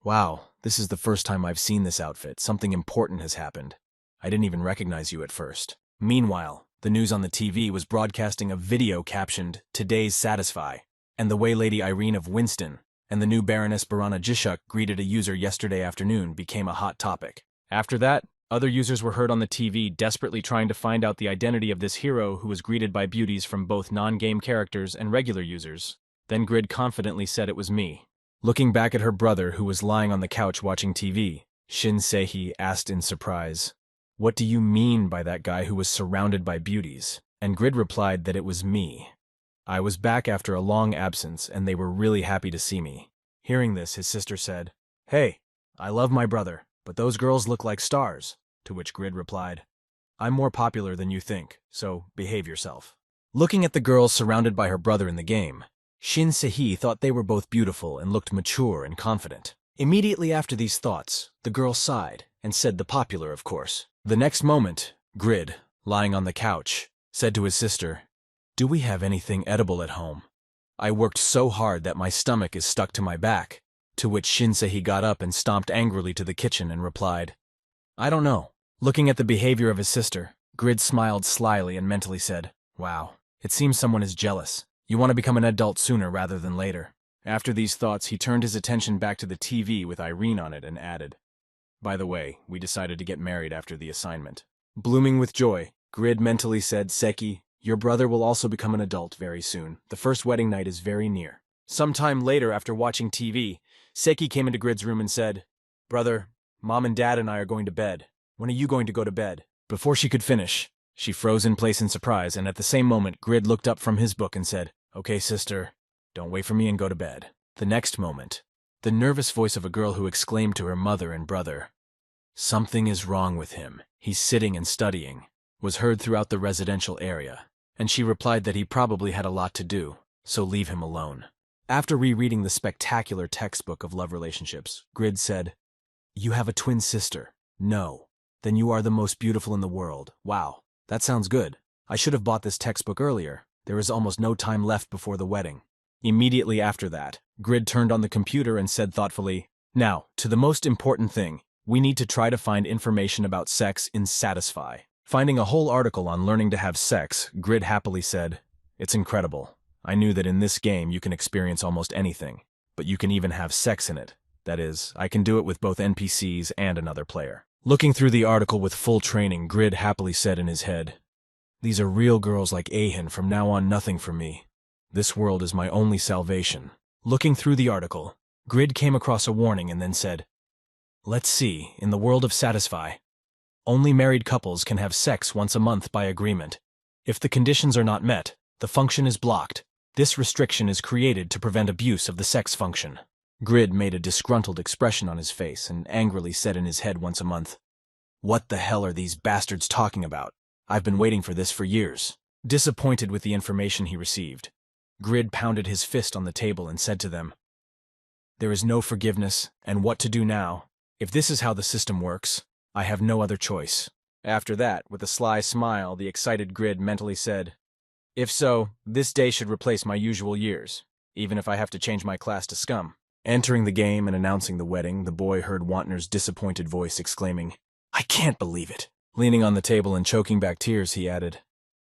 "Wow, this is the first time I've seen this outfit. Something important has happened. I didn't even recognize you at first." Meanwhile, the news on the TV was broadcasting a video captioned, "Today's Satisfy," and the way Lady Irene of Winston and the new Baroness Barana Jishuk greeted a user yesterday afternoon became a hot topic. After that, other users were heard on the TV desperately trying to find out the identity of this hero who was greeted by beauties from both non-game characters and regular users. Then Grid confidently said it was me. Looking back at her brother who was lying on the couch watching TV, Shin Seihi asked in surprise, "What do you mean by that guy who was surrounded by beauties?" And Grid replied that it was me. I was back after a long absence and they were really happy to see me. Hearing this, his sister said, "Hey, I love my brother, but those girls look like stars." To which Grid replied, "I'm more popular than you think, so behave yourself." Looking at the girls surrounded by her brother in the game, Shin Seihi thought they were both beautiful and looked mature and confident. Immediately after these thoughts, the girl sighed and said the popular, of course. The next moment, Grid, lying on the couch, said to his sister, "Do we have anything edible at home? I worked so hard that my stomach is stuck to my back." To which Shin Seihi got up and stomped angrily to the kitchen and replied, "I don't know." Looking at the behavior of his sister, Grid smiled slyly and mentally said, "Wow, it seems someone is jealous. You want to become an adult sooner rather than later." After these thoughts, he turned his attention back to the TV with Irene on it and added, "By the way, we decided to get married after the assignment." Blooming with joy, Grid mentally said, "Seki, your brother will also become an adult very soon. The first wedding night is very near." Sometime later, after watching TV, Seki came into Grid's room and said, "Brother, Mom and Dad and I are going to bed. When are you going to go to bed?" Before she could finish, she froze in place in surprise, and at the same moment, Grid looked up from his book and said, "Okay, sister, don't wait for me and go to bed." The next moment, the nervous voice of a girl who exclaimed to her mother and brother, "Something is wrong with him. He's sitting and studying," was heard throughout the residential area, and she replied that he probably had a lot to do, so leave him alone. After rereading the spectacular textbook of love relationships, Grid said, "You have a twin sister. No. Then you are the most beautiful in the world. Wow, that sounds good. I should have bought this textbook earlier. There is almost no time left before the wedding." Immediately after that, Grid turned on the computer and said thoughtfully, "Now, to the most important thing. We need to try to find information about sex in Satisfy." Finding a whole article on learning to have sex, Grid happily said, "It's incredible. I knew that in this game you can experience almost anything, but you can even have sex in it. That is, I can do it with both NPCs and another player." Looking through the article with full training, Grid happily said in his head, "These are real girls like Ahin. From now on, nothing for me. This world is my only salvation." Looking through the article, Grid came across a warning and then said, "Let's see, in the world of Satisfy, only married couples can have sex once a month by agreement. If the conditions are not met, the function is blocked. This restriction is created to prevent abuse of the sex function." Grid made a disgruntled expression on his face and angrily said in his head once a month, "What the hell are these bastards talking about? I've been waiting for this for years." Disappointed with the information he received, Grid pounded his fist on the table and said to them, "There is no forgiveness, and what to do now? If this is how the system works, I have no other choice." After that, with a sly smile, the excited Grid mentally said, "If so, this day should replace my usual years, even if I have to change my class to scum." Entering the game and announcing the wedding, the boy heard Wantner's disappointed voice exclaiming, "I can't believe it." Leaning on the table and choking back tears, he added,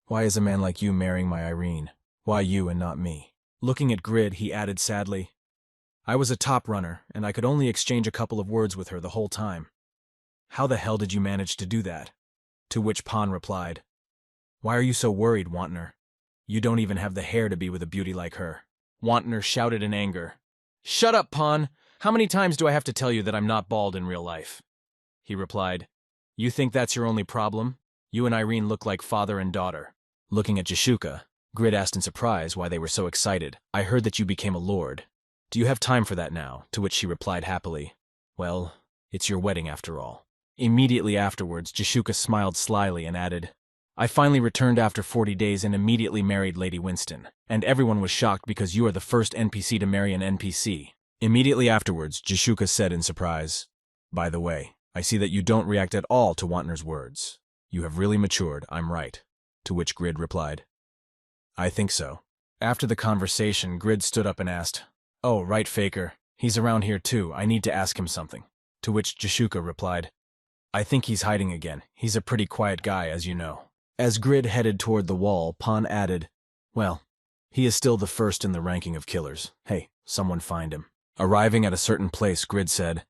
"Why is a man like you marrying my Irene? Why you and not me?" Looking at Grid, he added sadly, "I was a top runner, and I could only exchange a couple of words with her the whole time. How the hell did you manage to do that?" To which Pan replied, "Why are you so worried, Wantner? You don't even have the hair to be with a beauty like her." Wantner shouted in anger, "Shut up, Pan! How many times do I have to tell you that I'm not bald in real life?" He replied, "You think that's your only problem? You and Irene look like father and daughter." Looking at Jashuka, Grid asked in surprise why they were so excited. "I heard that you became a lord. Do you have time for that now?" To which she replied happily, "Well, it's your wedding after all." Immediately afterwards, Jashuka smiled slyly and added, "I finally returned after 40 days and immediately married Lady Winston, and everyone was shocked because you are the first NPC to marry an NPC." Immediately afterwards, Jashuka said in surprise, "By the way, I see that you don't react at all to Wantner's words. You have really matured, I'm right." To which Grid replied, "I think so." After the conversation, Grid stood up and asked, "Oh, right, Faker. He's around here too. I need to ask him something." To which Jashuka replied, "I think he's hiding again. He's a pretty quiet guy, as you know." As Grid headed toward the wall, Pan added, "Well, he is still the first in the ranking of killers. Hey, someone find him." Arriving at a certain place, Grid said,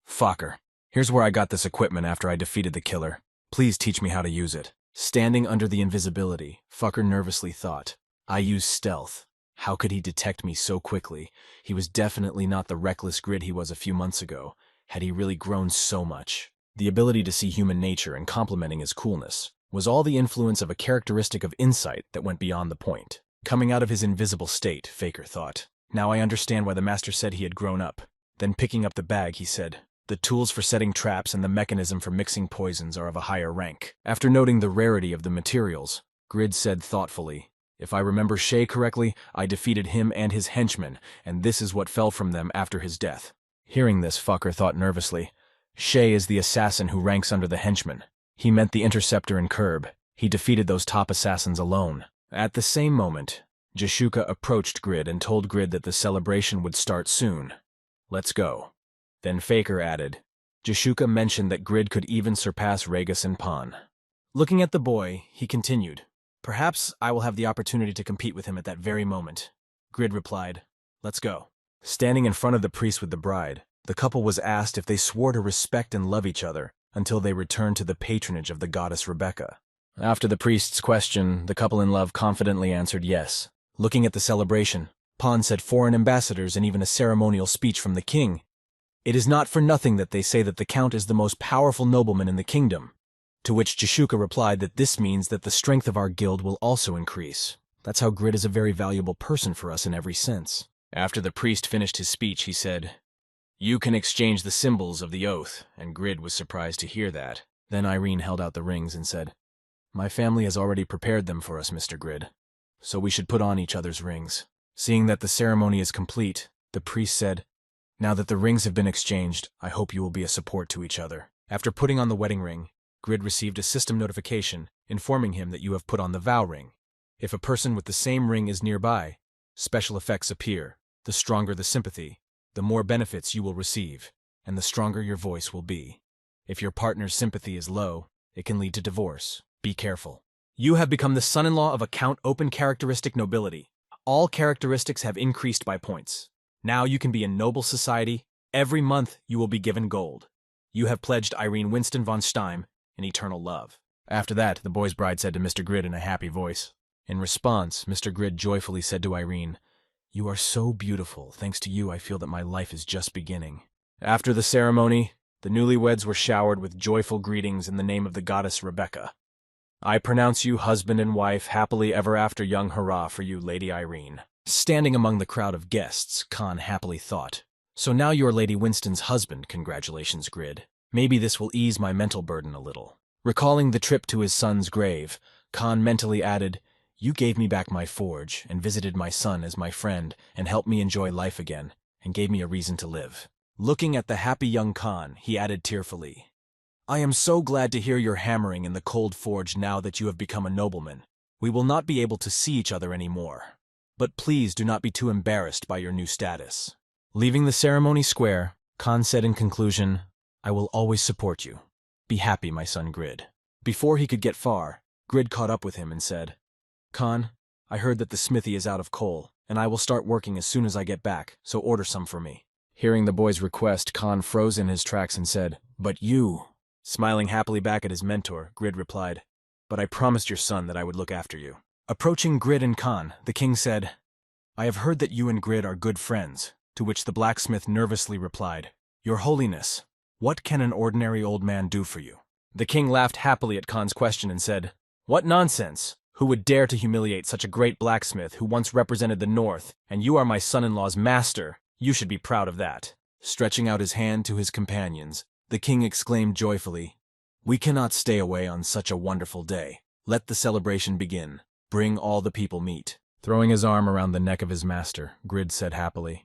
"Fucker, here's where I got this equipment after I defeated the killer. Please teach me how to use it." Standing under the invisibility, Fucker nervously thought, "I use stealth. How could he detect me so quickly? He was definitely not the reckless Grid he was a few months ago. Had he really grown so much?" The ability to see human nature and complementing his coolness was all the influence of a characteristic of insight that went beyond the point. Coming out of his invisible state, Faker thought, "Now I understand why the master said he had grown up." Then picking up the bag, he said, "The tools for setting traps and the mechanism for mixing poisons are of a higher rank." After noting the rarity of the materials, Grid said thoughtfully, "If I remember Shay correctly, I defeated him and his henchmen, and this is what fell from them after his death." Hearing this, Fucker thought nervously, "Shay is the assassin who ranks under the henchmen. He meant the interceptor and curb. He defeated those top assassins alone." At the same moment, Jashuka approached Grid and told Grid that the celebration would start soon. "Let's go." Then Faker added, Jashuka mentioned that Grid could even surpass Ragus and Pan. Looking at the boy, he continued, "Perhaps I will have the opportunity to compete with him at that very moment." Grid replied, "Let's go." Standing in front of the priest with the bride, the couple was asked if they swore to respect and love each other until they returned to the patronage of the goddess Rebecca. After the priest's question, the couple in love confidently answered yes. Looking at the celebration, Pan said foreign ambassadors and even a ceremonial speech from the king. "It is not for nothing that they say that the count is the most powerful nobleman in the kingdom." To which Jashuka replied that this means that the strength of our guild will also increase. That's how Grid is a very valuable person for us in every sense. After the priest finished his speech, he said, "You can exchange the symbols of the oath," and Grid was surprised to hear that. Then Irene held out the rings and said, "My family has already prepared them for us, Mr. Grid, so we should put on each other's rings." Seeing that the ceremony is complete, the priest said, "Now that the rings have been exchanged, I hope you will be a support to each other." After putting on the wedding ring, Grid received a system notification informing him that you have put on the vow ring. If a person with the same ring is nearby, special effects appear. The stronger the sympathy, the more benefits you will receive, and the stronger your voice will be. If your partner's sympathy is low, it can lead to divorce. Be careful. You have become the son-in-law of a Count Open Characteristic Nobility. All characteristics have increased by points. Now you can be in noble society. Every month you will be given gold. You have pledged Irene Winston von Stein in eternal love." After that, the boy's bride said to Mr. Grid in a happy voice. In response, Mr. Grid joyfully said to Irene, "You are so beautiful. Thanks to you, I feel that my life is just beginning." After the ceremony, the newlyweds were showered with joyful greetings in the name of the goddess Rebecca. "I pronounce you husband and wife, happily ever after, young hurrah for you, Lady Irene." Standing among the crowd of guests, Khan happily thought, So now you're Lady Winston's husband, congratulations, Grid. Maybe this will ease my mental burden a little. Recalling the trip to his son's grave, Khan mentally added, "You gave me back my forge and visited my son as my friend and helped me enjoy life again and gave me a reason to live." Looking at the happy young Khan, he added tearfully, "I am so glad to hear you're hammering in the cold forge now that you have become a nobleman. We will not be able to see each other anymore. But please do not be too embarrassed by your new status." Leaving the ceremony square, Khan said in conclusion, "I will always support you. Be happy, my son Grid." Before he could get far, Grid caught up with him and said, "Khan, I heard that the smithy is out of coal, and I will start working as soon as I get back, so order some for me." Hearing the boy's request, Khan froze in his tracks and said, "But you..." Smiling happily back at his mentor, Grid replied, "But I promised your son that I would look after you." Approaching Grid and Khan, the king said, "I have heard that you and Grid are good friends," to which the blacksmith nervously replied, "Your Holiness, what can an ordinary old man do for you?" The king laughed happily at Khan's question and said, "What nonsense! Who would dare to humiliate such a great blacksmith who once represented the North, and you are my son-in-law's master? You should be proud of that." Stretching out his hand to his companions, the king exclaimed joyfully, "We cannot stay away on such a wonderful day. Let the celebration begin. Bring all the people meet." Throwing his arm around the neck of his master, Grid said happily,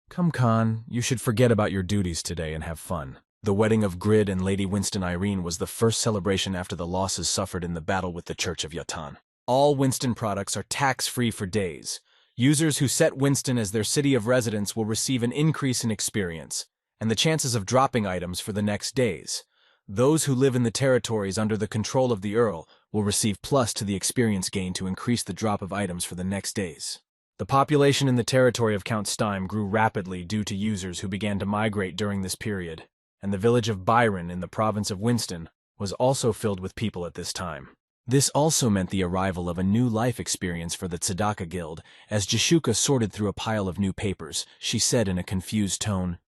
"Come, Khan, you should forget about your duties today and have fun." The wedding of Grid and Lady Winston Irene was the first celebration after the losses suffered in the battle with the Church of Yatan. All Winston products are tax-free for days. Users who set Winston as their city of residence will receive an increase in experience, and the chances of dropping items for the next days. Those who live in the territories under the control of the Earl will receive plus to the experience gain to increase the drop of items for the next days. The population in the territory of Count Steim grew rapidly due to users who began to migrate during this period, and the village of Byron in the province of Winston was also filled with people at this time. This also meant the arrival of a new life experience for the Tzedakah Guild. As Jashuka sorted through a pile of new papers, she said in a confused tone,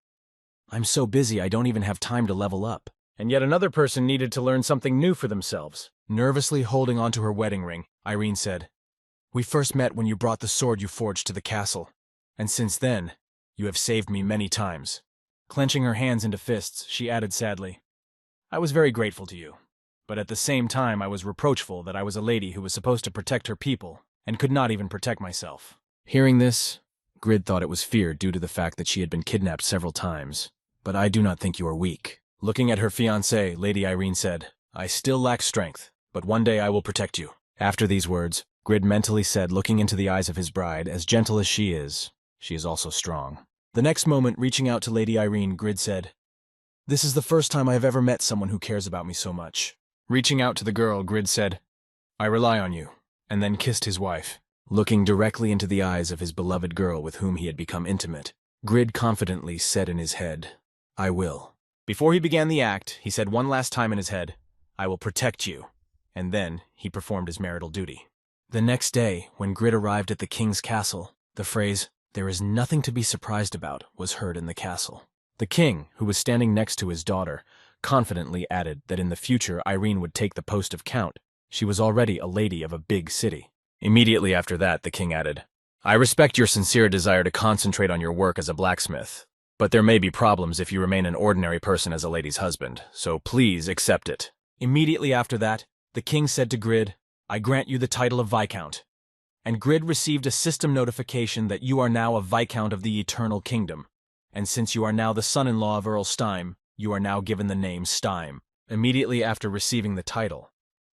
"I'm so busy I don't even have time to level up." And yet another person needed to learn something new for themselves. Nervously holding onto her wedding ring, Irene said, "We first met when you brought the sword you forged to the castle, and since then, you have saved me many times." Clenching her hands into fists, she added sadly, "I was very grateful to you, but at the same time I was reproachful that I was a lady who was supposed to protect her people, and could not even protect myself." Hearing this, Grid thought it was fear due to the fact that she had been kidnapped several times. "But I do not think you are weak." Looking at her fiancée, Lady Irene said, "I still lack strength, but one day I will protect you." After these words, Grid mentally said, looking into the eyes of his bride, as gentle as she is also strong. The next moment, reaching out to Lady Irene, Grid said, "This is the first time I have ever met someone who cares about me so much." Reaching out to the girl, Grid said, "I rely on you," and then kissed his wife. Looking directly into the eyes of his beloved girl with whom he had become intimate, Grid confidently said in his head, "I will." Before he began the act, he said one last time in his head, "I will protect you," and then he performed his marital duty. The next day, when Grid arrived at the king's castle, the phrase, "There is nothing to be surprised about," was heard in the castle. The king, who was standing next to his daughter, confidently added that in the future Irene would take the post of count. She was already a lady of a big city. Immediately after that, the king added, "I respect your sincere desire to concentrate on your work as a blacksmith, but there may be problems if you remain an ordinary person as a lady's husband, so please accept it." Immediately after that, the king said to Grid, "I grant you the title of Viscount." And Grid received a system notification that you are now a Viscount of the Eternal Kingdom, and since you are now the son-in-law of Earl Steim, you are now given the name Steim. Immediately after receiving the title,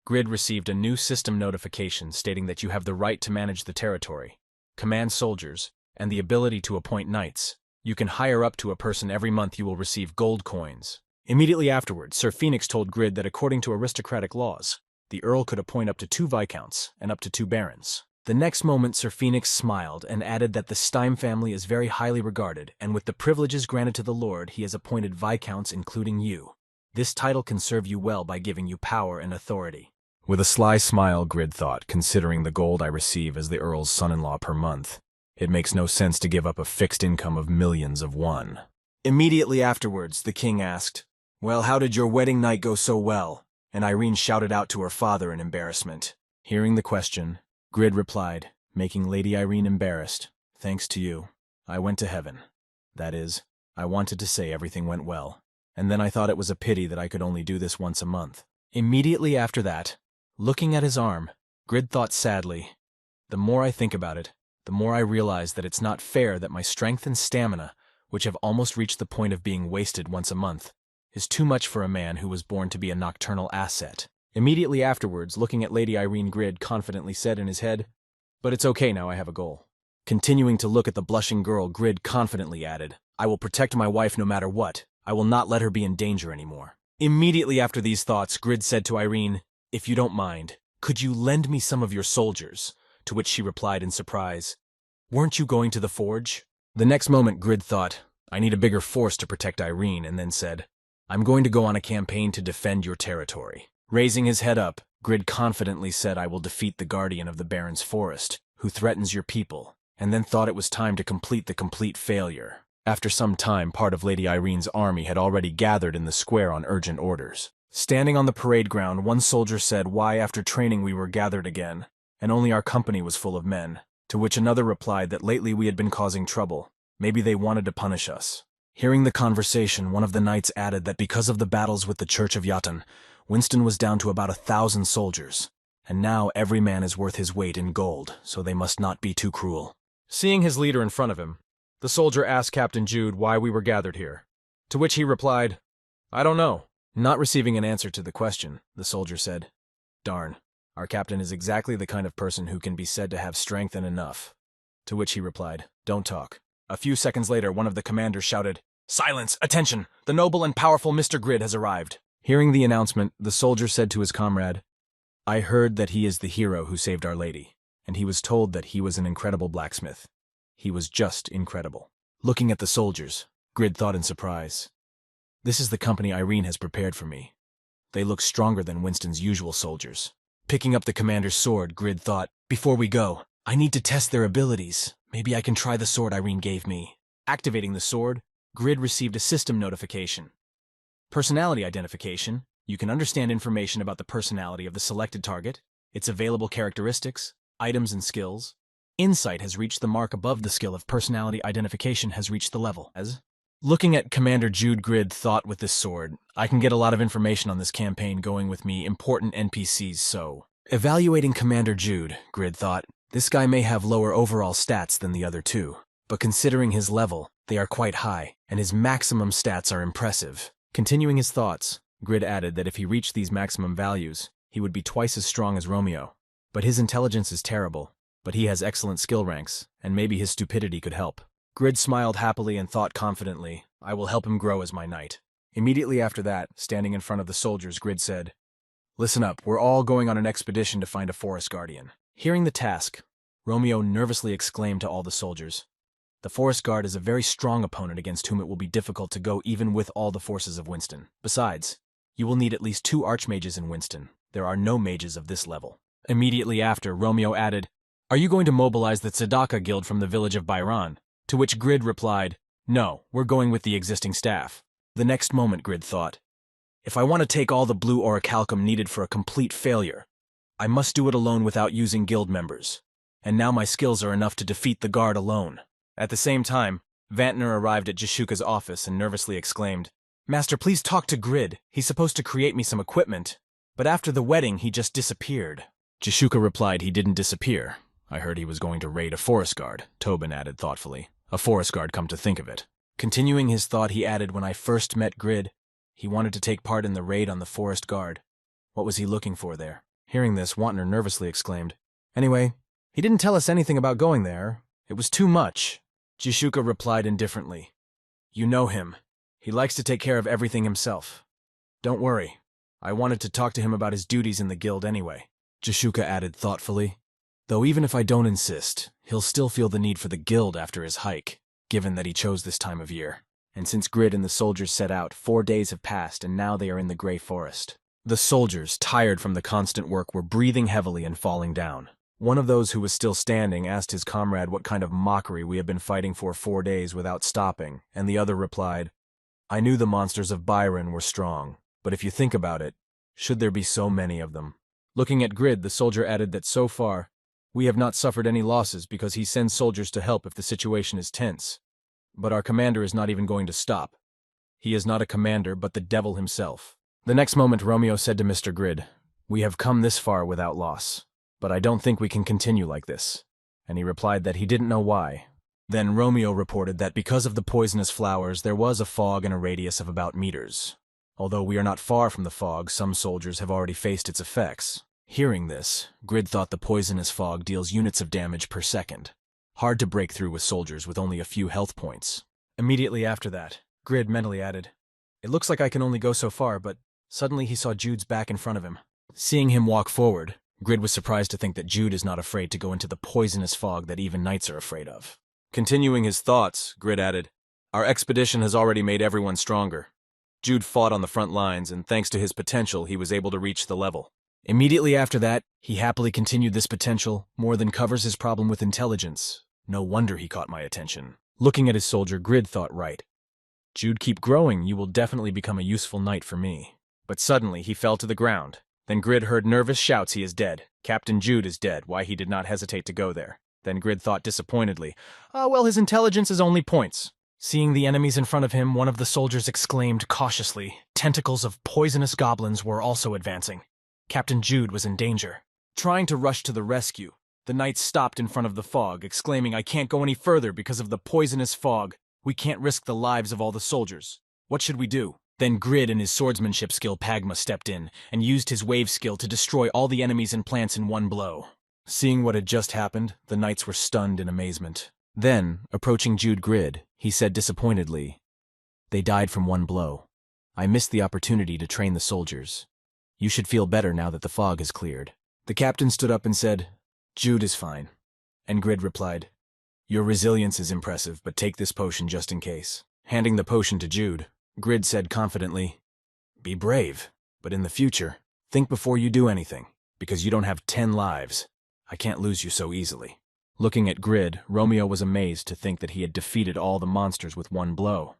Grid received a new system notification stating that you have the right to manage the territory, command soldiers, and the ability to appoint knights. You can hire up to a person every month. You will receive gold coins. Immediately afterwards, Sir Phoenix told Grid that according to aristocratic laws, the Earl could appoint up to 2 Viscounts and up to 2 Barons. The next moment, Sir Phoenix smiled and added that the Steim family is very highly regarded, and with the privileges granted to the Lord, he has appointed Viscounts including you. This title can serve you well by giving you power and authority. With a sly smile, Grid thought, considering the gold I receive as the Earl's son-in-law per month, it makes no sense to give up a fixed income of millions of one. Immediately afterwards, the king asked, "Well, how did your wedding night go so well?" And Irene shouted out to her father in embarrassment. Hearing the question, Grid replied, making Lady Irene embarrassed, "Thanks to you, I went to heaven. That is, I wanted to say everything went well, and then I thought it was a pity that I could only do this once a month. Immediately after that, looking at his arm, Grid thought sadly, the more I think about it, the more I realize that it's not fair that my strength and stamina, which have almost reached the point of being wasted once a month, is too much for a man who was born to be a nocturnal asset. Immediately afterwards, looking at Lady Irene, Grid confidently said in his head, "But it's okay now, I have a goal." Continuing to look at the blushing girl, Grid confidently added, "I will protect my wife no matter what. I will not let her be in danger anymore." Immediately after these thoughts, Grid said to Irene, "If you don't mind, could you lend me some of your soldiers?" To which she replied in surprise, "Weren't you going to the forge?" The next moment, Grid thought, "I need a bigger force to protect Irene," and then said, "I'm going to go on a campaign to defend your territory." Raising his head up, Grid confidently said, "I will defeat the guardian of the Baron's forest, who threatens your people," and then thought it was time to complete the complete failure. After some time, part of Lady Irene's army had already gathered in the square on urgent orders. Standing on the parade ground, one soldier said, "Why, after training we were gathered again, and only our company was full of men?" To which another replied that lately we had been causing trouble. Maybe they wanted to punish us. Hearing the conversation, one of the knights added that because of the battles with the Church of Yatan, Winston was down to about 1,000 soldiers, and now every man is worth his weight in gold, so they must not be too cruel. Seeing his leader in front of him, the soldier asked Captain Jude why we were gathered here, to which he replied, "I don't know." Not receiving an answer to the question, the soldier said, "Darn, our captain is exactly the kind of person who can be said to have strength and enough." To which he replied, "Don't talk." A few seconds later, one of the commanders shouted, "Silence! Attention! The noble and powerful Mr. Grid has arrived." Hearing the announcement, the soldier said to his comrade, "I heard that he is the hero who saved Our Lady, and he was told that he was an incredible blacksmith. He was just incredible." Looking at the soldiers, Grid thought in surprise, "This is the company Irene has prepared for me. They look stronger than Winston's usual soldiers." Picking up the commander's sword, Grid thought, "Before we go, I need to test their abilities. Maybe I can try the sword Irene gave me." Activating the sword, Grid received a system notification. Personality identification. You can understand information about the personality of the selected target, its available characteristics, items and skills. Insight has reached the mark above the skill of personality identification has reached the level. As looking at Commander Jude, Grid thought, with this sword, I can get a lot of information on this campaign going with me important NPCs, so... Evaluating Commander Jude, Grid thought, this guy may have lower overall stats than the other two, but considering his level, they are quite high, and his maximum stats are impressive. Continuing his thoughts, Grid added that if he reached these maximum values, he would be twice as strong as Romeo. But his intelligence is terrible, but he has excellent skill ranks, and maybe his stupidity could help. Grid smiled happily and thought confidently, I will help him grow as my knight. Immediately after that, standing in front of the soldiers, Grid said, Listen up, we're all going on an expedition to find a forest guardian. Hearing the task, Romeo nervously exclaimed to all the soldiers, The forest guard is a very strong opponent against whom it will be difficult to go even with all the forces of Winston. Besides, you will need at least 2 archmages in Winston. There are no mages of this level. Immediately after, Romeo added, Are you going to mobilize the Tzedakah Guild from the village of Byron? To which Grid replied, No, we're going with the existing staff. The next moment, Grid thought, If I want to take all the blue orichalcum needed for a complete failure, I must do it alone without using guild members. And now my skills are enough to defeat the guard alone. At the same time, Vantner arrived at Jishuka's office and nervously exclaimed, Master, please talk to Grid. He's supposed to create me some equipment. But after the wedding, he just disappeared. Jishuka replied he didn't disappear. I heard he was going to raid a forest guard, Tobin added thoughtfully. A forest guard, come to think of it. Continuing his thought, he added, When I first met Grid, he wanted to take part in the raid on the forest guard. What was he looking for there? Hearing this, Wantner nervously exclaimed, Anyway, he didn't tell us anything about going there. It was too much. Jishuka replied indifferently, You know him. He likes to take care of everything himself. Don't worry. I wanted to talk to him about his duties in the guild anyway. Jishuka added thoughtfully, Though even if I don't insist, he'll still feel the need for the guild after his hike, given that he chose this time of year. And since Grid and the soldiers set out, 4 days have passed and now they are in the Grey Forest. The soldiers, tired from the constant work, were breathing heavily and falling down. One of those who was still standing asked his comrade what kind of mockery we had been fighting for 4 days without stopping, and the other replied, I knew the monsters of Byron were strong, but if you think about it, should there be so many of them? Looking at Grid, the soldier added that so far, we have not suffered any losses because he sends soldiers to help if the situation is tense. But our commander is not even going to stop. He is not a commander, but the devil himself. The next moment, Romeo said to Mr. Grid, "We have come this far without loss, but I don't think we can continue like this." And he replied that he didn't know why. Then Romeo reported that because of the poisonous flowers, there was a fog in a radius of about meters. Although we are not far from the fog, some soldiers have already faced its effects. Hearing this, Grid thought the poisonous fog deals units of damage per second. Hard to break through with soldiers with only a few health points. Immediately after that, Grid mentally added, "It looks like I can only go so far," but suddenly he saw Jude's back in front of him. Seeing him walk forward, Grid was surprised to think that Jude is not afraid to go into the poisonous fog that even knights are afraid of. Continuing his thoughts, Grid added, "Our expedition has already made everyone stronger. Jude fought on the front lines, and thanks to his potential, he was able to reach the level. Immediately after that, he happily continued this potential, more than covers his problem with intelligence. No wonder he caught my attention." Looking at his soldier, Grid thought right. "Jude, keep growing, you will definitely become a useful knight for me." But suddenly he fell to the ground. Then Grid heard nervous shouts, "He is dead. Captain Jude is dead." Why he did not hesitate to go there. Then Grid thought disappointedly, well, his intelligence is only points." Seeing the enemies in front of him, one of the soldiers exclaimed cautiously. Tentacles of poisonous goblins were also advancing. Captain Jude was in danger. Trying to rush to the rescue, the knight stopped in front of the fog, exclaiming, "I can't go any further because of the poisonous fog. We can't risk the lives of all the soldiers. What should we do?" Then Grid and his swordsmanship skill Pagma stepped in and used his wave skill to destroy all the enemies and plants in one blow. Seeing what had just happened, the knights were stunned in amazement. Then, approaching Jude Grid, he said disappointedly, "They died from one blow. I missed the opportunity to train the soldiers. You should feel better now that the fog has cleared." The captain stood up and said, "Jude is fine." And Grid replied, "Your resilience is impressive, but take this potion just in case." Handing the potion to Jude, Grid said confidently, "Be brave, but in the future, think before you do anything, because you don't have 10 lives. I can't lose you so easily." Looking at Grid, Romeo was amazed to think that he had defeated all the monsters with one blow.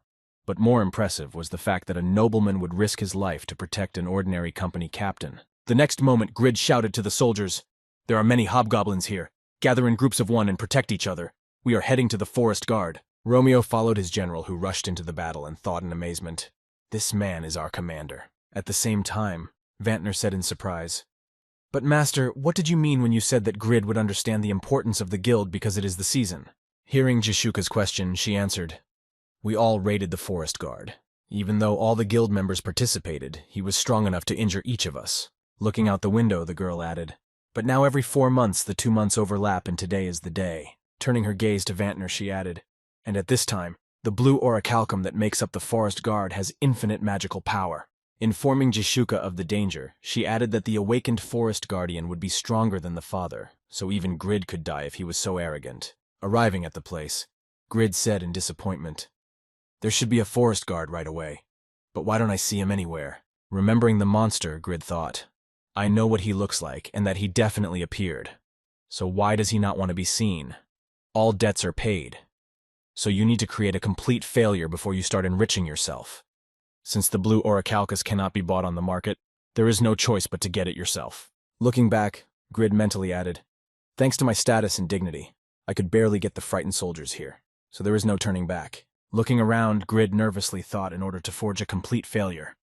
But more impressive was the fact that a nobleman would risk his life to protect an ordinary company captain. The next moment, Grid shouted to the soldiers, "There are many hobgoblins here. Gather in groups of 1 and protect each other. We are heading to the forest guard." Romeo followed his general, who rushed into the battle and thought in amazement, "This man is our commander." At the same time, Vantner said in surprise, "But master, what did you mean when you said that Grid would understand the importance of the guild because it is the season?" Hearing Jishuka's question, she answered, "We all raided the forest guard. Even though all the guild members participated, he was strong enough to injure each of us." Looking out the window, the girl added, "But now every 4 months the 2 months overlap and today is the day." Turning her gaze to Vantner, she added, "And at this time, the blue orichalcum that makes up the forest guard has infinite magical power." Informing Jishuka of the danger, she added that the awakened forest guardian would be stronger than the father, so even Grid could die if he was so arrogant. Arriving at the place, Grid said in disappointment, "There should be a forest guard right away, but why don't I see him anywhere?" Remembering the monster, Grid thought, "I know what he looks like and that he definitely appeared. So why does he not want to be seen? All debts are paid. So you need to create a complete failure before you start enriching yourself. Since the blue orichalcus cannot be bought on the market, there is no choice but to get it yourself." Looking back, Grid mentally added, "Thanks to my status and dignity, I could barely get the frightened soldiers here, so there is no turning back." Looking around, Grid nervously thought in order to forge a complete failure,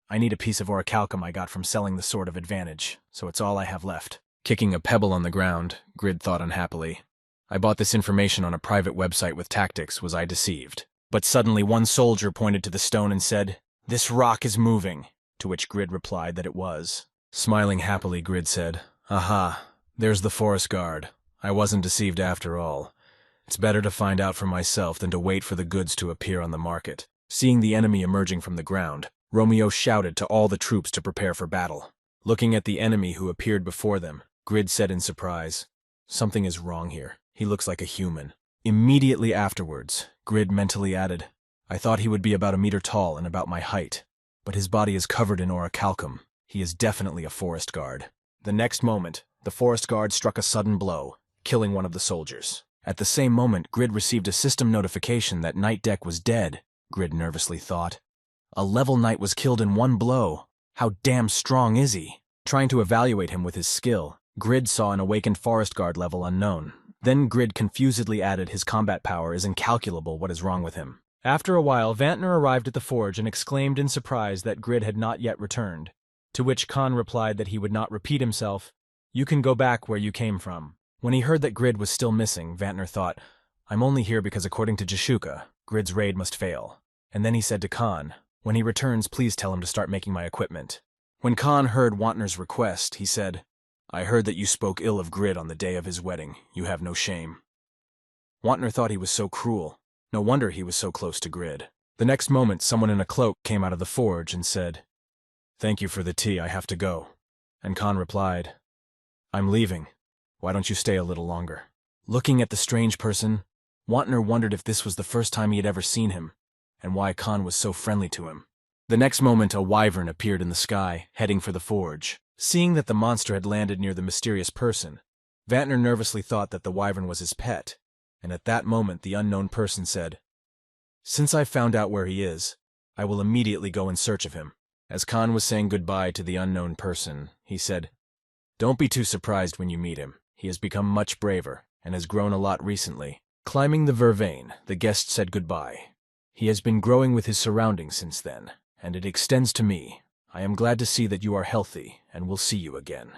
"I need a piece of orichalcum I got from selling the Sword of Advantage, so it's all I have left." Kicking a pebble on the ground, Grid thought unhappily, "I bought this information on a private website with tactics, was I deceived?" But suddenly one soldier pointed to the stone and said, "This rock is moving," to which Grid replied that it was. Smiling happily, Grid said, "Aha, there's the forest guard. I wasn't deceived after all. It's better to find out for myself than to wait for the goods to appear on the market." Seeing the enemy emerging from the ground, Romeo shouted to all the troops to prepare for battle. Looking at the enemy who appeared before them, Grid said in surprise, "Something is wrong here. He looks like a human." Immediately afterwards, Grid mentally added, "I thought he would be about 1 meter tall and about my height, but his body is covered in orichalcum. He is definitely a forest guard." The next moment, the forest guard struck a sudden blow, killing one of the soldiers. At the same moment, Grid received a system notification that Knight Deck was dead. Grid nervously thought, "A level knight was killed in one blow. How damn strong is he?" Trying to evaluate him with his skill, Grid saw an awakened forest guard level unknown. Then Grid confusedly added, his combat power is incalculable, what is wrong with him? After a while, Vantner arrived at the forge and exclaimed in surprise that Grid had not yet returned, to which Khan replied that he would not repeat himself. You can go back where you came from. When he heard that Grid was still missing, Vantner thought, I'm only here because according to Jashuka, Grid's raid must fail. And then he said to Khan, when he returns, please tell him to start making my equipment. When Khan heard Wantner's request, he said, I heard that you spoke ill of Grid on the day of his wedding. You have no shame. Wantner thought he was so cruel. No wonder he was so close to Grid. The next moment, someone in a cloak came out of the forge and said, Thank you for the tea, I have to go. And Khan replied, I'm leaving. Why don't you stay a little longer? Looking at the strange person, Wantner wondered if this was the first time he had ever seen him, and why Khan was so friendly to him. The next moment, a wyvern appeared in the sky, heading for the forge. Seeing that the monster had landed near the mysterious person, Vantner nervously thought that the wyvern was his pet, and at that moment the unknown person said, Since I've found out where he is, I will immediately go in search of him. As Khan was saying goodbye to the unknown person, he said, Don't be too surprised when you meet him. He has become much braver, and has grown a lot recently. Climbing the vervain, the guest said goodbye. He has been growing with his surroundings since then, and it extends to me. I am glad to see that you are healthy, and will see you again.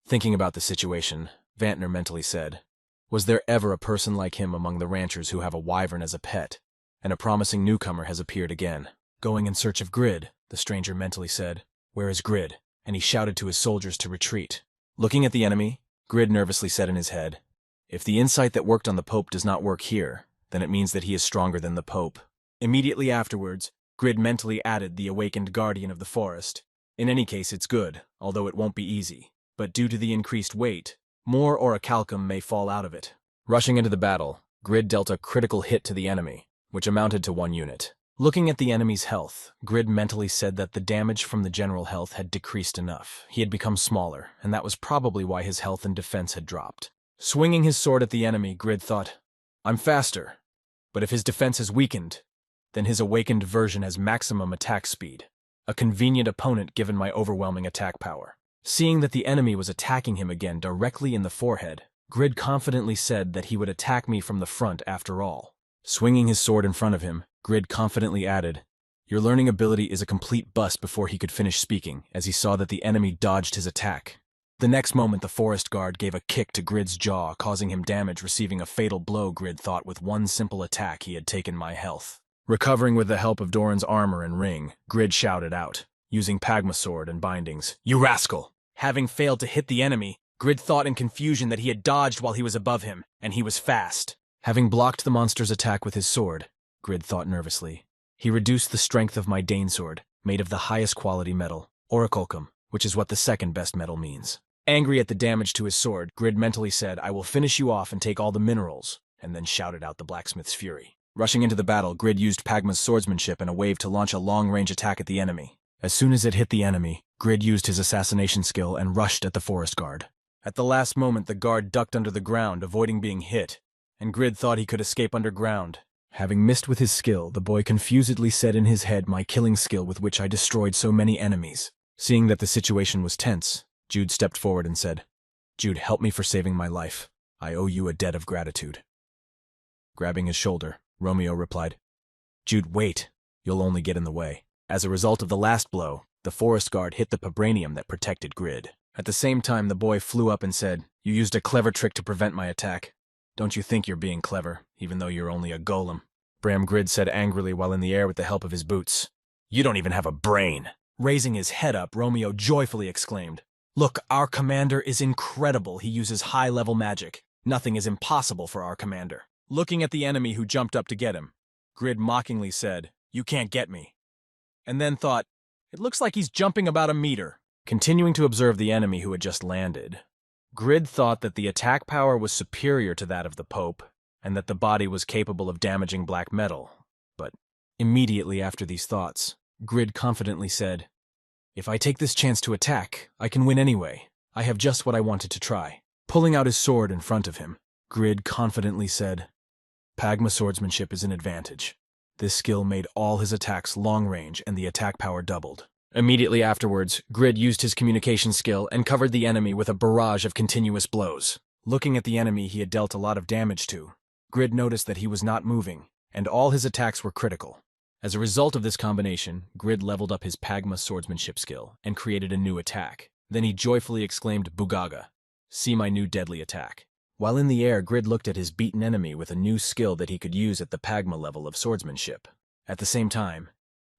Thinking about the situation, Vantner mentally said, Was there ever a person like him among the ranchers who have a wyvern as a pet? And a promising newcomer has appeared again. Going in search of Grid, the stranger mentally said, Where is Grid? And he shouted to his soldiers to retreat. Looking at the enemy, Grid nervously said in his head, If the insight that worked on the Pope does not work here, then it means that he is stronger than the Pope. Immediately afterwards, Grid mentally added the awakened guardian of the forest. In any case, it's good, although it won't be easy. But due to the increased weight, more orichalcum may fall out of it. Rushing into the battle, Grid dealt a critical hit to the enemy, which amounted to 1 unit. Looking at the enemy's health, Grid mentally said that the damage from the general health had decreased enough. He had become smaller, and that was probably why his health and defense had dropped. Swinging his sword at the enemy, Grid thought, I'm faster. But if his defense has weakened, then his awakened version has maximum attack speed. A convenient opponent given my overwhelming attack power. Seeing that the enemy was attacking him again directly in the forehead, Grid confidently said that he would attack me from the front after all. Swinging his sword in front of him, Grid confidently added, Your learning ability is a complete bust before he could finish speaking, as he saw that the enemy dodged his attack. The next moment, the forest guard gave a kick to Grid's jaw, causing him damage, receiving a fatal blow. Grid thought with one simple attack he had taken my health. Recovering with the help of Doran's armor and ring, Grid shouted out, using Pagma sword and bindings, You rascal! Having failed to hit the enemy, Grid thought in confusion that he had dodged while he was above him, and he was fast. Having blocked the monster's attack with his sword, Grid thought nervously, he reduced the strength of my Dane sword, made of the highest quality metal, orichalcum, which is what the second best metal means. Angry at the damage to his sword, Grid mentally said, I will finish you off and take all the minerals, and then shouted out the blacksmith's fury. Rushing into the battle, Grid used Pagma's swordsmanship and a wave to launch a long-range attack at the enemy. As soon as it hit the enemy, Grid used his assassination skill and rushed at the forest guard. At the last moment, the guard ducked under the ground, avoiding being hit, and Grid thought he could escape underground. Having missed with his skill, the boy confusedly said in his head, My killing skill with which I destroyed so many enemies. Seeing that the situation was tense, Jude stepped forward and said, Jude, help me for saving my life. I owe you a debt of gratitude. Grabbing his shoulder, Romeo replied, Jude, wait. You'll only get in the way. As a result of the last blow, the forest guard hit the vibranium that protected Grid. At the same time, the boy flew up and said, You used a clever trick to prevent my attack. Don't you think you're being clever, even though you're only a golem? Bram Grid said angrily while in the air with the help of his boots. You don't even have a brain. Raising his head up, Romeo joyfully exclaimed, Look, our commander is incredible. He uses high-level magic. Nothing is impossible for our commander. Looking at the enemy who jumped up to get him, Grid mockingly said, You can't get me. And then thought, It looks like he's jumping about a meter. Continuing to observe the enemy who had just landed, Grid thought that the attack power was superior to that of the Pope, and that the body was capable of damaging black metal. But immediately after these thoughts, Grid confidently said, If I take this chance to attack, I can win anyway. I have just what I wanted to try. Pulling out his sword in front of him, Grid confidently said, Pagma swordsmanship is an advantage. This skill made all his attacks long-range and the attack power doubled. Immediately afterwards, Grid used his communication skill and covered the enemy with a barrage of continuous blows. Looking at the enemy he had dealt a lot of damage to, Grid noticed that he was not moving, and all his attacks were critical. As a result of this combination, Grid leveled up his Pagma swordsmanship skill and created a new attack. Then he joyfully exclaimed, "Bugaga! See my new deadly attack." While in the air, Grid looked at his beaten enemy with a new skill that he could use at the Pagma level of swordsmanship. At the same time,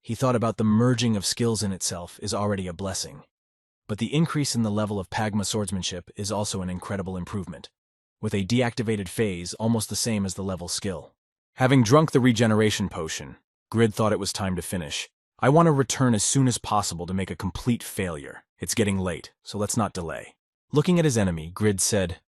he thought about the merging of skills in itself is already a blessing. But the increase in the level of Pagma swordsmanship is also an incredible improvement, with a deactivated phase almost the same as the level skill. Having drunk the regeneration potion, Grid thought it was time to finish. "I want to return as soon as possible to make a complete failure. It's getting late, so let's not delay." Looking at his enemy, Grid said,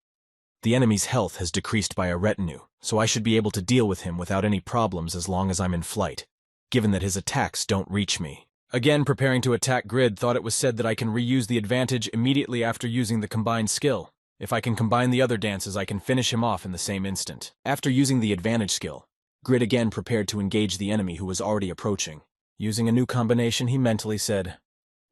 "The enemy's health has decreased by a retinue, so I should be able to deal with him without any problems as long as I'm in flight, given that his attacks don't reach me." Again preparing to attack, Grid thought it was said that I can reuse the advantage immediately after using the combined skill. If I can combine the other dances, I can finish him off in the same instant. After using the advantage skill, Grid again prepared to engage the enemy who was already approaching. Using a new combination, he mentally said,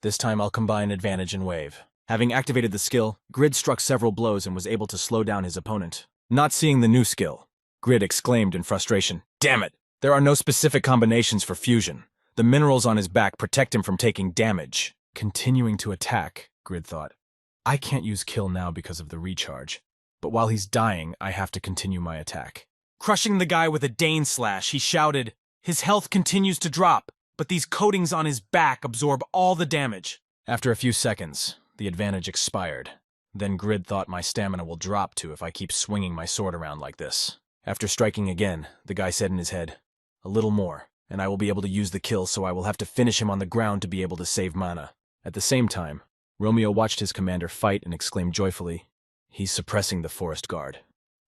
"This time I'll combine advantage and wave." Having activated the skill, Grid struck several blows and was able to slow down his opponent. Not seeing the new skill, Grid exclaimed in frustration, "Damn it! There are no specific combinations for fusion. The minerals on his back protect him from taking damage." Continuing to attack, Grid thought, "I can't use kill now because of the recharge, but while he's dying, I have to continue my attack." Crushing the guy with a Dane slash, he shouted, "His health continues to drop, but these coatings on his back absorb all the damage." After a few seconds, the advantage expired. Then Grid thought my stamina will drop too if I keep swinging my sword around like this. After striking again, the guy said in his head, "A little more, and I will be able to use the kill, so I will have to finish him on the ground to be able to save mana." At the same time, Romeo watched his commander fight and exclaimed joyfully, "He's suppressing the forest guard.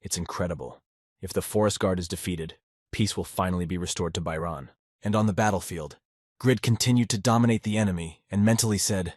It's incredible. If the forest guard is defeated, peace will finally be restored to Byron." And on the battlefield, Grid continued to dominate the enemy and mentally said,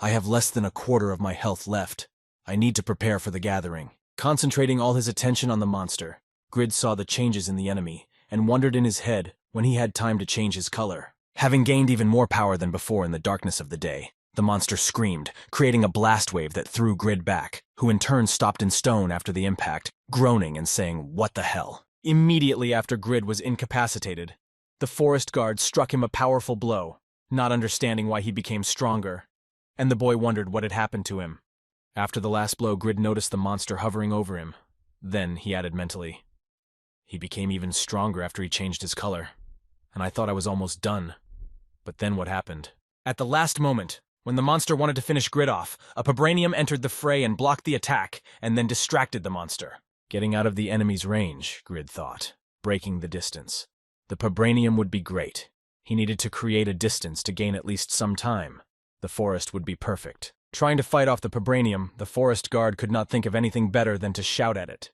"I have less than a quarter of my health left. I need to prepare for the gathering." Concentrating all his attention on the monster, Grid saw the changes in the enemy and wondered in his head when he had time to change his color. Having gained even more power than before in the darkness of the day, the monster screamed, creating a blast wave that threw Grid back, who in turn stopped in stone after the impact, groaning and saying, "What the hell?" Immediately after Grid was incapacitated, the forest guard struck him a powerful blow, not understanding why he became stronger, and the boy wondered what had happened to him. After the last blow, Grid noticed the monster hovering over him. Then he added mentally, "He became even stronger after he changed his color, and I thought I was almost done. But then what happened?" At the last moment, when the monster wanted to finish Grid off, a Vibranium entered the fray and blocked the attack, and then distracted the monster. Getting out of the enemy's range, Grid thought, breaking the distance. The Vibranium would be great. He needed to create a distance to gain at least some time. The forest would be perfect. Trying to fight off the Vibranium, the forest guard could not think of anything better than to shout at it.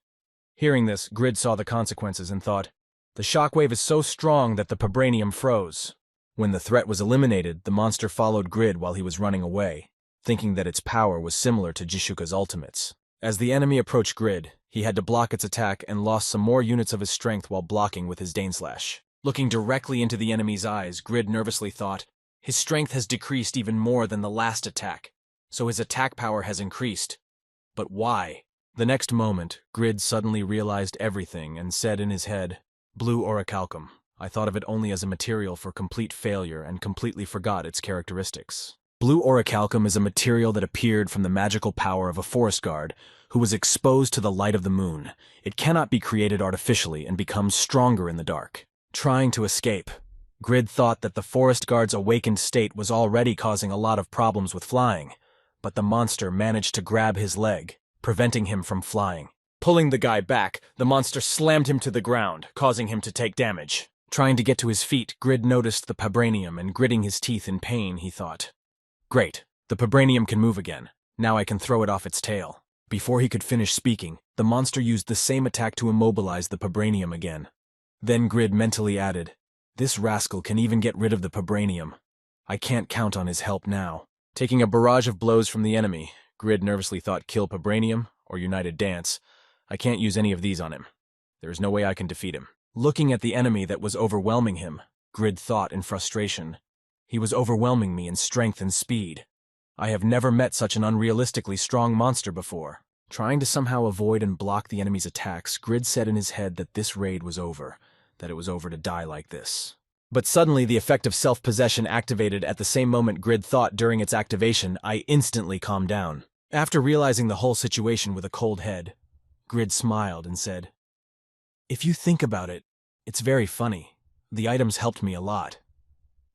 Hearing this, Grid saw the consequences and thought, "The shockwave is so strong that the Vibranium froze." When the threat was eliminated, the monster followed Grid while he was running away, thinking that its power was similar to Jishuka's ultimates. As the enemy approached Grid, he had to block its attack and lost some more units of his strength while blocking with his Daneslash. Looking directly into the enemy's eyes, Grid nervously thought, "His strength has decreased even more than the last attack, so his attack power has increased. But why?" The next moment, Grid suddenly realized everything and said in his head, "Blue orichalcum. I thought of it only as a material for complete failure and completely forgot its characteristics." Blue orichalcum is a material that appeared from the magical power of a forest guard who was exposed to the light of the moon. It cannot be created artificially and becomes stronger in the dark. Trying to escape, Grid thought that the forest guard's awakened state was already causing a lot of problems with flying, but the monster managed to grab his leg, preventing him from flying. Pulling the guy back, the monster slammed him to the ground, causing him to take damage. Trying to get to his feet, Grid noticed the Vibranium and gritting his teeth in pain, he thought, "Great, the Vibranium can move again. Now I can throw it off its tail." Before he could finish speaking, the monster used the same attack to immobilize the Vibranium again. Then Grid mentally added, "This rascal can even get rid of the Vibranium. I can't count on his help now." Taking a barrage of blows from the enemy, Grid nervously thought, "Kill Vibranium or United Dance. I can't use any of these on him. There is no way I can defeat him." Looking at the enemy that was overwhelming him, Grid thought in frustration, "He was overwhelming me in strength and speed. I have never met such an unrealistically strong monster before." Trying to somehow avoid and block the enemy's attacks, Grid said in his head that this raid was over, that it was over to die like this. But suddenly the effect of self-possession activated at the same moment Grid thought during its activation. I instantly calmed down. After realizing the whole situation with a cold head, Grid smiled and said, "If you think about it, it's very funny. The items helped me a lot,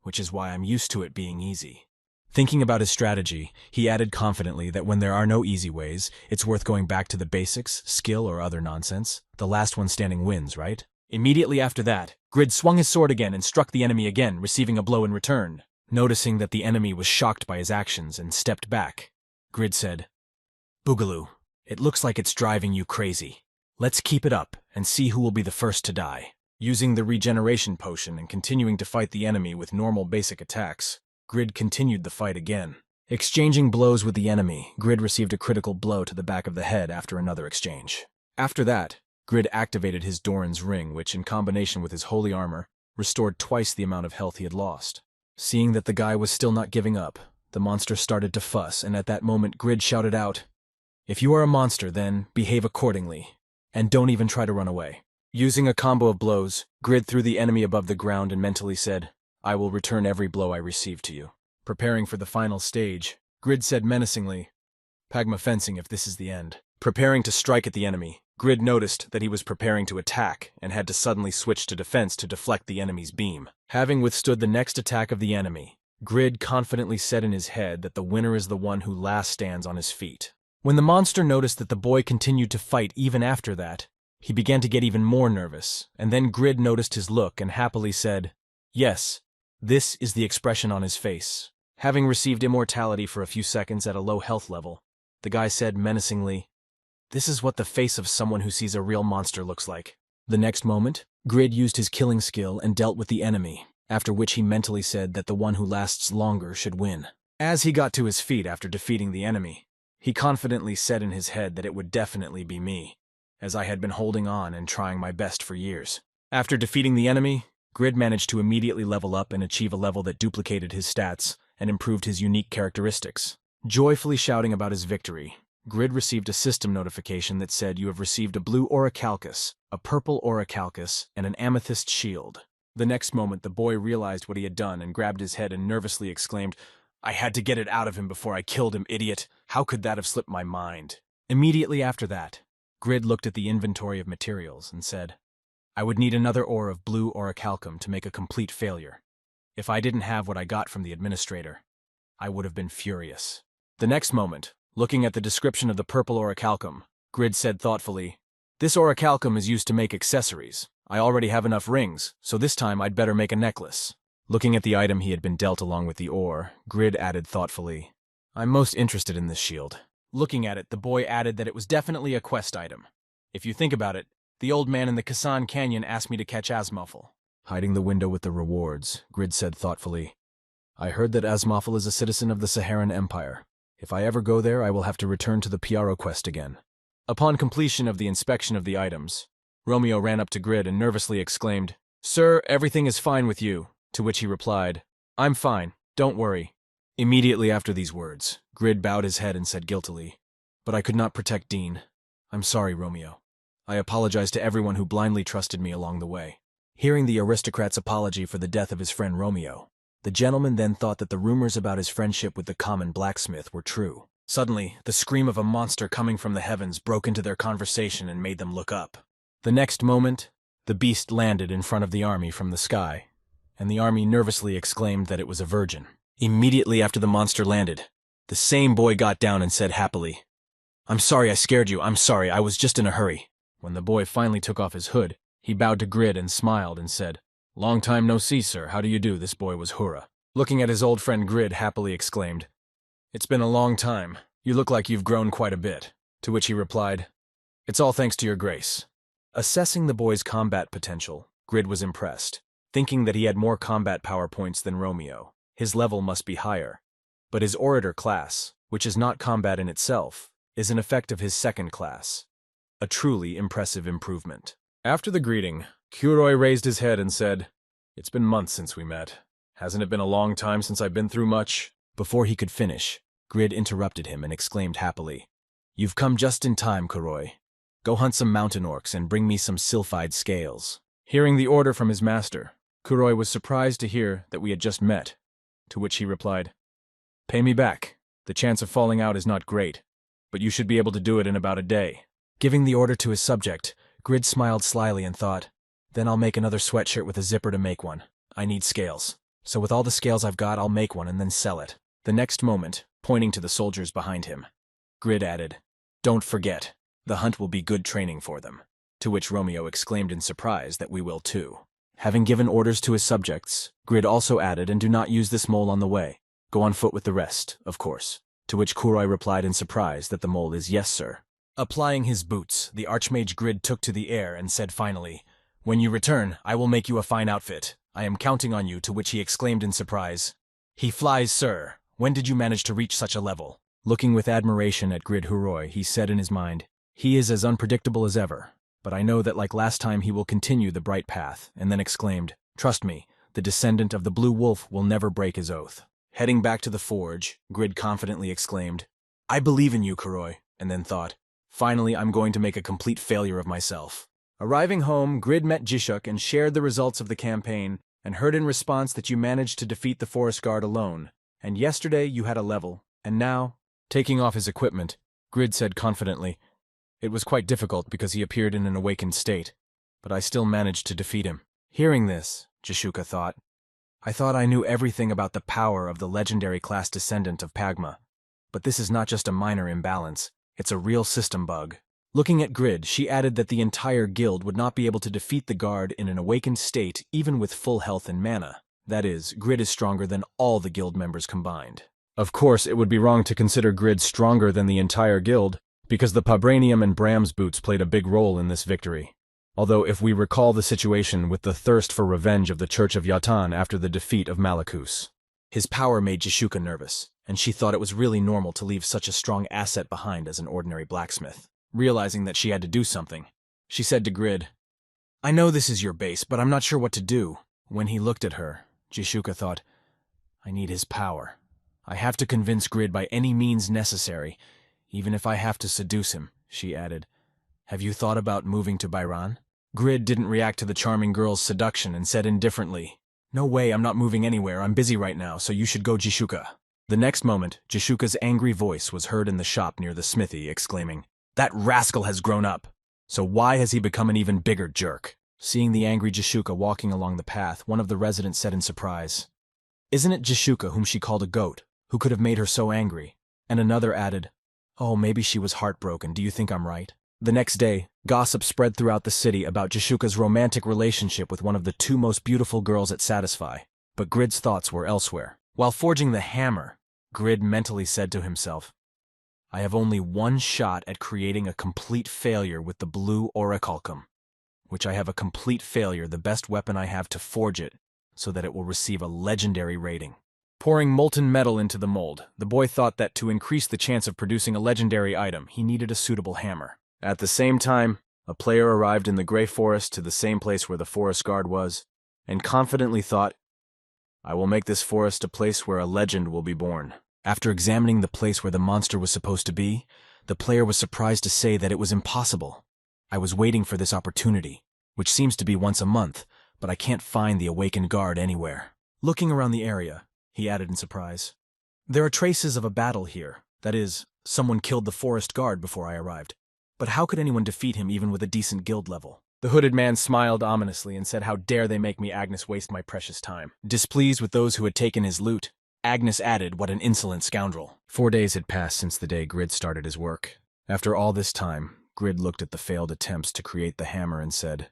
which is why I'm used to it being easy." Thinking about his strategy, he added confidently that when there are no easy ways, it's worth going back to the basics, skill or other nonsense. The last one standing wins, right? Immediately after that, Grid swung his sword again and struck the enemy again, receiving a blow in return. Noticing that the enemy was shocked by his actions and stepped back, Grid said, "Boogaloo, it looks like it's driving you crazy. Let's keep it up and see who will be the first to die." Using the regeneration potion and continuing to fight the enemy with normal basic attacks, Grid continued the fight again. Exchanging blows with the enemy, Grid received a critical blow to the back of the head after another exchange. After that, Grid activated his Doran's ring, which, in combination with his holy armor, restored twice the amount of health he had lost. Seeing that the guy was still not giving up, the monster started to fuss, and at that moment Grid shouted out, "If you are a monster, then behave accordingly, and don't even try to run away." Using a combo of blows, Grid threw the enemy above the ground and mentally said, "I will return every blow I receive to you." Preparing for the final stage, Grid said menacingly, "Pagma fencing if this is the end." Preparing to strike at the enemy, Grid noticed that he was preparing to attack and had to suddenly switch to defense to deflect the enemy's beam. Having withstood the next attack of the enemy, Grid confidently said in his head that the winner is the one who last stands on his feet. When the monster noticed that the boy continued to fight even after that, he began to get even more nervous, and then Grid noticed his look and happily said, "Yes, this is the expression on his face." Having received immortality for a few seconds at a low health level, the guy said menacingly, "This is what the face of someone who sees a real monster looks like." The next moment, Grid used his killing skill and dealt with the enemy, after which he mentally said that the one who lasts longer should win. As he got to his feet after defeating the enemy, he confidently said in his head that it would definitely be me, as I had been holding on and trying my best for years. After defeating the enemy, Grid managed to immediately level up and achieve a level that duplicated his stats and improved his unique characteristics. Joyfully shouting about his victory, Grid received a system notification that said you have received a blue orichalcus, a purple orichalcus, and an amethyst shield. The next moment the boy realized what he had done and grabbed his head and nervously exclaimed, "I had to get it out of him before I killed him, idiot! How could that have slipped my mind?" Immediately after that, Grid looked at the inventory of materials and said, "I would need another ore of blue orichalcum to make a complete failure. If I didn't have what I got from the administrator, I would have been furious." The next moment, looking at the description of the purple orichalcum, Grid said thoughtfully, "This orichalcum is used to make accessories. I already have enough rings, so this time I'd better make a necklace." Looking at the item he had been dealt along with the ore, Grid added thoughtfully, "I'm most interested in this shield." Looking at it, the boy added that it was definitely a quest item. If you think about it, the old man in the Kasan Canyon asked me to catch Asmophel. Hiding the window with the rewards, Grid said thoughtfully, "I heard that Asmophel is a citizen of the Saharan Empire. If I ever go there, I will have to return to the Piaro quest again." Upon completion of the inspection of the items, Romeo ran up to Grid and nervously exclaimed, "Sir, everything is fine with you," to which he replied, "I'm fine, don't worry." Immediately after these words, Grid bowed his head and said guiltily, "But I could not protect Dean. I'm sorry, Romeo. I apologize to everyone who blindly trusted me along the way." Hearing the aristocrat's apology for the death of his friend Romeo, the gentleman then thought that the rumors about his friendship with the common blacksmith were true. Suddenly, the scream of a monster coming from the heavens broke into their conversation and made them look up. The next moment, the beast landed in front of the army from the sky, and the army nervously exclaimed that it was a virgin. Immediately after the monster landed, the same boy got down and said happily, "I'm sorry I scared you, I'm sorry, I was just in a hurry." When the boy finally took off his hood, he bowed to Grid and smiled and said, "Long time no see, sir, how do you do?" This boy was Hura. Looking at his old friend Grid happily exclaimed, "It's been a long time, you look like you've grown quite a bit," to which he replied, "It's all thanks to your grace." Assessing the boy's combat potential, Grid was impressed. Thinking that he had more combat power points than Romeo, his level must be higher. But his orator class, which is not combat in itself, is an effect of his second class. A truly impressive improvement. After the greeting, Kuroi raised his head and said, "It's been months since we met. Hasn't it been a long time since I've been through much?" Before he could finish, Grid interrupted him and exclaimed happily, You've come just in time, Kuroi. Go hunt some mountain orcs and bring me some sylphide scales. Hearing the order from his master, Kuroi was surprised to hear that we had just met, to which he replied, "Pay me back. The chance of falling out is not great, but you should be able to do it in about a day." Giving the order to his subject, Grid smiled slyly and thought, "Then I'll make another sweatshirt with a zipper to make one. I need scales. So with all the scales I've got, I'll make one and then sell it." The next moment, pointing to the soldiers behind him, Grid added, "Don't forget, the hunt will be good training for them." To which Romeo exclaimed in surprise that we will too. Having given orders to his subjects, Grid also added, "And do not use this mole on the way. Go on foot with the rest, of course." To which Kuroi replied in surprise that the mole is "Yes, sir." Applying his boots, the Archmage Grid took to the air and said finally, "When you return, I will make you a fine outfit. I am counting on you," to which he exclaimed in surprise, "He flies, sir. When did you manage to reach such a level?" Looking with admiration at Grid Huroi, he said in his mind, "He is as unpredictable as ever, but I know that like last time he will continue the bright path," and then exclaimed, "Trust me, the descendant of the Blue Wolf will never break his oath." Heading back to the forge, Grid confidently exclaimed, "I believe in you, Kuroi," and then thought, "Finally, I'm going to make a complete failure of myself." Arriving home, Grid met Jishuk and shared the results of the campaign, and heard in response that you managed to defeat the forest guard alone, and yesterday you had a level, and now, taking off his equipment, Grid said confidently, "It was quite difficult because he appeared in an awakened state, but I still managed to defeat him." Hearing this, Jishuka thought, "I thought I knew everything about the power of the legendary class descendant of Pagma, but this is not just a minor imbalance, it's a real system bug." Looking at Grid, she added that the entire guild would not be able to defeat the guard in an awakened state even with full health and mana. That is, Grid is stronger than all the guild members combined. Of course, it would be wrong to consider Grid stronger than the entire guild, because the Pabranium and Bram's boots played a big role in this victory. Although if we recall the situation with the thirst for revenge of the Church of Yatan after the defeat of Malakus. His power made Jishuka nervous, and she thought it was really normal to leave such a strong asset behind as an ordinary blacksmith. Realizing that she had to do something, she said to Grid, "I know this is your base, but I'm not sure what to do." When he looked at her, Jishuka thought, "I need his power. I have to convince Grid by any means necessary, even if I have to seduce him," she added. "Have you thought about moving to Bairan?" Grid didn't react to the charming girl's seduction and said indifferently, "No way, I'm not moving anywhere. I'm busy right now, so you should go, Jishuka." The next moment, Jishuka's angry voice was heard in the shop near the smithy, exclaiming, "That rascal has grown up. So why has he become an even bigger jerk?" Seeing the angry Jishuka walking along the path, one of the residents said in surprise, "Isn't it Jishuka whom she called a goat, who could have made her so angry?" And another added, "Oh, maybe she was heartbroken. Do you think I'm right?" The next day, gossip spread throughout the city about Jishuka's romantic relationship with one of the two most beautiful girls at Satisfy, but Grid's thoughts were elsewhere. While forging the hammer, Grid mentally said to himself, "I have only one shot at creating a complete failure with the blue orichalcum, which I have a complete failure, the best weapon I have to forge it, so that it will receive a legendary rating." Pouring molten metal into the mold, the boy thought that to increase the chance of producing a legendary item, he needed a suitable hammer. At the same time, a player arrived in the Grey Forest to the same place where the forest guard was, and confidently thought, "I will make this forest a place where a legend will be born." After examining the place where the monster was supposed to be, the player was surprised to say that it was impossible. "I was waiting for this opportunity, which seems to be once a month, but I can't find the awakened guard anywhere." Looking around the area, he added in surprise, "There are traces of a battle here. That is, someone killed the forest guard before I arrived. But how could anyone defeat him even with a decent guild level?" The hooded man smiled ominously and said, "How dare they make me, Agnes, waste my precious time." Displeased with those who had taken his loot, Agnes added, "What an insolent scoundrel." 4 days had passed since the day Grid started his work. After all this time, Grid looked at the failed attempts to create the hammer and said,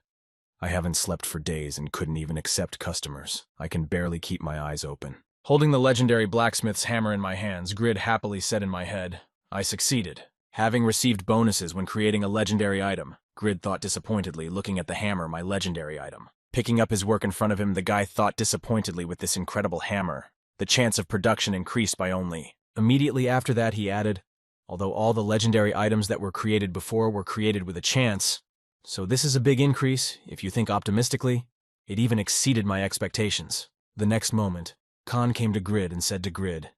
"I haven't slept for days and couldn't even accept customers. I can barely keep my eyes open." Holding the legendary blacksmith's hammer in my hands, Grid happily said in my head, "I succeeded." Having received bonuses when creating a legendary item, Grid thought disappointedly, looking at the hammer, my legendary item. Picking up his work in front of him, the guy thought disappointedly, with this incredible hammer, the chance of production increased by only. Immediately after that, he added, "Although all the legendary items that were created before were created with a chance, so this is a big increase, if you think optimistically. It even exceeded my expectations." The next moment, Khan came to Grid and said to Grid,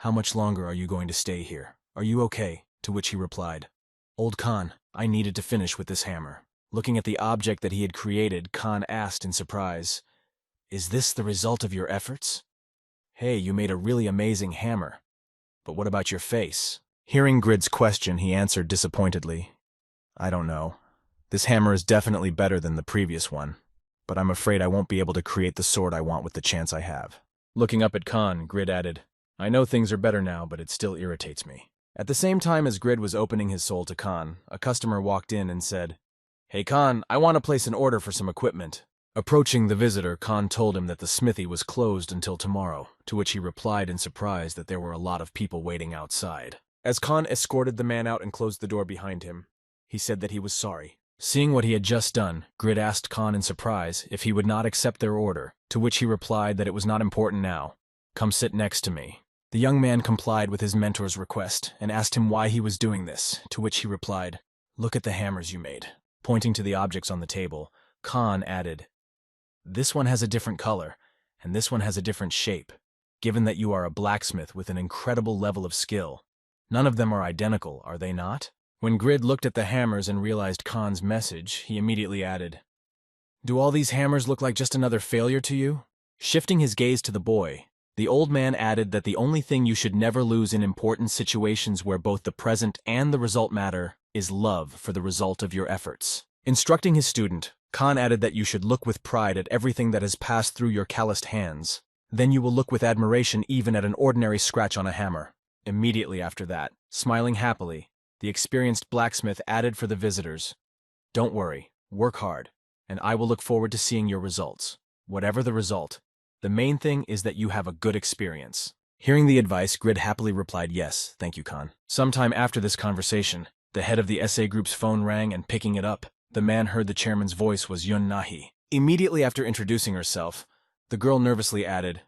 "How much longer are you going to stay here? Are you okay?" to which he replied, Old Khan, I needed to finish with this hammer. Looking at the object that he had created, Khan asked in surprise, Is this the result of your efforts? Hey, you made a really amazing hammer. But what about your face? Hearing Grid's question, he answered disappointedly, I don't know. This hammer is definitely better than the previous one, but I'm afraid I won't be able to create the sword I want with the chance I have. Looking up at Khan, Grid added, I know things are better now, but it still irritates me. At the same time as Grid was opening his soul to Khan, a customer walked in and said, Hey Khan, I want to place an order for some equipment. Approaching the visitor, Khan told him that the smithy was closed until tomorrow, to which he replied in surprise that there were a lot of people waiting outside. As Khan escorted the man out and closed the door behind him, he said that he was sorry. Seeing what he had just done, Grid asked Khan in surprise if he would not accept their order, to which he replied that it was not important now. Come sit next to me. The young man complied with his mentor's request and asked him why he was doing this, to which he replied, Look at the hammers you made. Pointing to the objects on the table, Khan added, This one has a different color, and this one has a different shape. Given that you are a blacksmith with an incredible level of skill, none of them are identical, are they not? When Grid looked at the hammers and realized Khan's message, he immediately added, Do all these hammers look like just another failure to you? Shifting his gaze to the boy, the old man added that the only thing you should never lose in important situations where both the present and the result matter is love for the result of your efforts. Instructing his student, Khan added that you should look with pride at everything that has passed through your calloused hands. Then you will look with admiration even at an ordinary scratch on a hammer. Immediately after that, smiling happily, the experienced blacksmith added for the visitors, Don't worry, work hard, and I will look forward to seeing your results. Whatever the result, the main thing is that you have a good experience. Hearing the advice, Grid happily replied, Yes, thank you, Khan. Sometime after this conversation, the head of the SA group's phone rang, and picking it up, the man heard the chairman's voice was Yun Nahi. Immediately after introducing herself, the girl nervously added,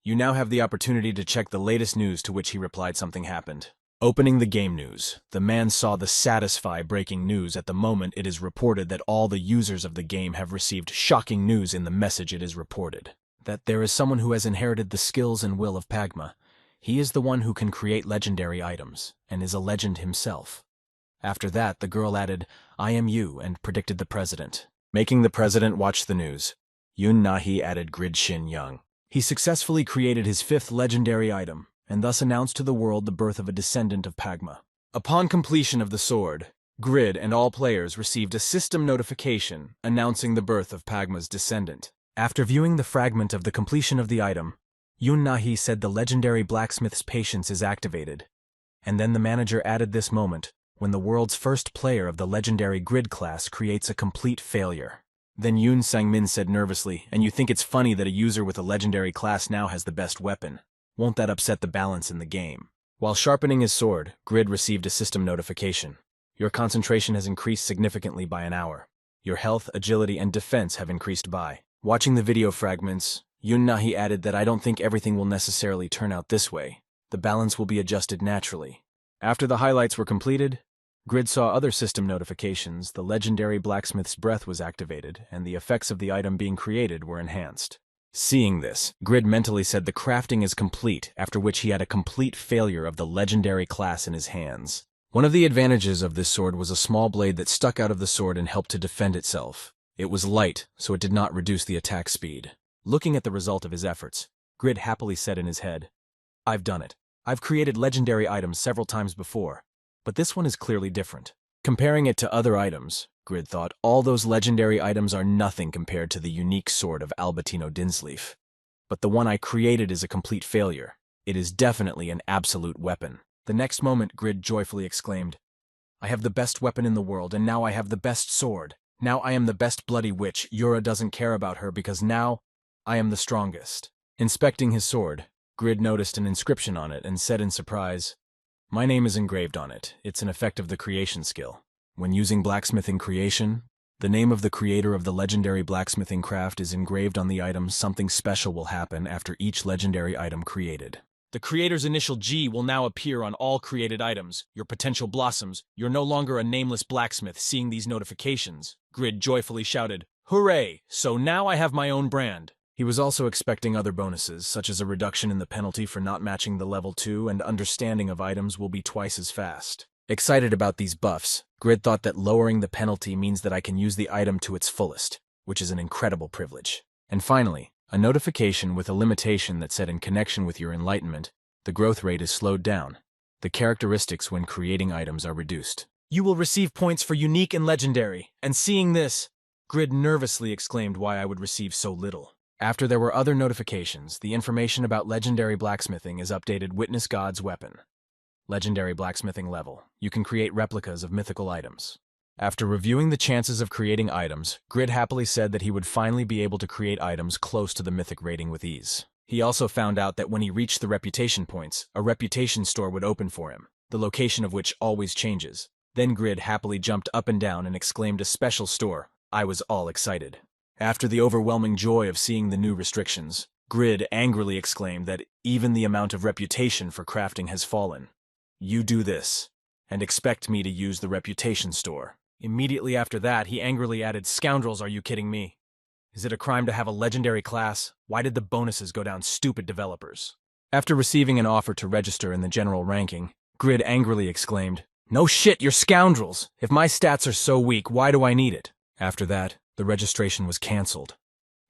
You now have the opportunity to check the latest news, to which he replied something happened. Opening the game news, the man saw the satisfying breaking news at the moment it is reported that all the users of the game have received shocking news in the message it is reported. That there is someone who has inherited the skills and will of Pagma. He is the one who can create legendary items, and is a legend himself. After that, the girl added, I am you, and predicted the president. Making the president watch the news, Yun Nahi added Grid Shin Young. He successfully created his 5th legendary item, and thus announced to the world the birth of a descendant of Pagma. Upon completion of the sword, Grid and all players received a system notification announcing the birth of Pagma's descendant. After viewing the fragment of the completion of the item, Yun Nahi said the legendary blacksmith's patience is activated. And then the manager added this moment, when the world's first player of the legendary Grid class creates a complete failure. Then Yoon Sang-min said nervously, And you think it's funny that a user with a legendary class now has the best weapon? Won't that upset the balance in the game? While sharpening his sword, Grid received a system notification. Your concentration has increased significantly by an hour. Your health, agility, and defense have increased by. Watching the video fragments, Yun Nahi added that I don't think everything will necessarily turn out this way. The balance will be adjusted naturally. After the highlights were completed, Grid saw other system notifications. The legendary blacksmith's breath was activated, and the effects of the item being created were enhanced. Seeing this, Grid mentally said the crafting is complete, after which he had a complete failure of the legendary class in his hands. One of the advantages of this sword was a small blade that stuck out of the sword and helped to defend itself. It was light, so it did not reduce the attack speed. Looking at the result of his efforts, Grid happily said in his head, I've done it. I've created legendary items several times before, but this one is clearly different. Comparing it to other items, Grid thought, all those legendary items are nothing compared to the unique sword of Albertino Dinsleaf. But the one I created is a complete failure. It is definitely an absolute weapon. The next moment, Grid joyfully exclaimed, I have the best weapon in the world, and now I have the best sword. Now I am the best bloody witch. Yura doesn't care about her because now I am the strongest. Inspecting his sword, Grid noticed an inscription on it and said in surprise, My name is engraved on it. It's an effect of the creation skill. When using blacksmithing creation, the name of the creator of the legendary blacksmithing craft is engraved on the item. Something special will happen after each legendary item created. The creator's initial G will now appear on all created items. Your potential blossoms. You're no longer a nameless blacksmith. Seeing these notifications, Grid joyfully shouted, Hooray! So now I have my own brand. He was also expecting other bonuses, such as a reduction in the penalty for not matching the level 2, and understanding of items will be twice as fast. Excited about these buffs, Grid thought that lowering the penalty means that I can use the item to its fullest, which is an incredible privilege. And finally, a notification with a limitation that said in connection with your enlightenment, the growth rate is slowed down. The characteristics when creating items are reduced. You will receive points for unique and legendary, and seeing this, Grid nervously exclaimed why I would receive so little. After there were other notifications, the information about legendary blacksmithing is updated. Witness God's weapon. Legendary blacksmithing level. You can create replicas of mythical items. After reviewing the chances of creating items, Grid happily said that he would finally be able to create items close to the mythic rating with ease. He also found out that when he reached the reputation points, a reputation store would open for him, the location of which always changes. Then Grid happily jumped up and down and exclaimed, "A special store." I was all excited. After the overwhelming joy of seeing the new restrictions, Grid angrily exclaimed that even the amount of reputation for crafting has fallen. You do this, and expect me to use the reputation store. Immediately after that, he angrily added, "Scoundrels, are you kidding me? Is it a crime to have a legendary class? Why did the bonuses go down, stupid developers?" After receiving an offer to register in the general ranking, Grid angrily exclaimed, "No shit, you're scoundrels! If my stats are so weak, why do I need it?" After that, the registration was cancelled.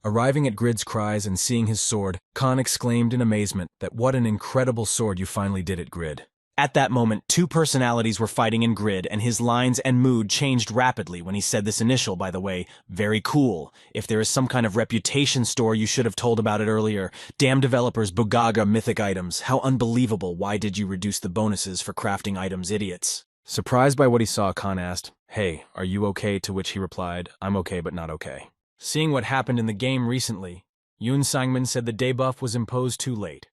Arriving at Grid's cries and seeing his sword, Khan exclaimed in amazement that what an incredible sword you finally did it, Grid. At that moment, two personalities were fighting in Grid, and his lines and mood changed rapidly when he said this initial, by the way, "Very cool. If there is some kind of reputation store, you should have told about it earlier. Damn developers, Bugaga mythic items. How unbelievable. Why did you reduce the bonuses for crafting items, idiots?" Surprised by what he saw, Khan asked, "Hey, are you okay?" To which he replied, "I'm okay, but not okay." Seeing what happened in the game recently, Yoon Sangmin said the debuff was imposed too late.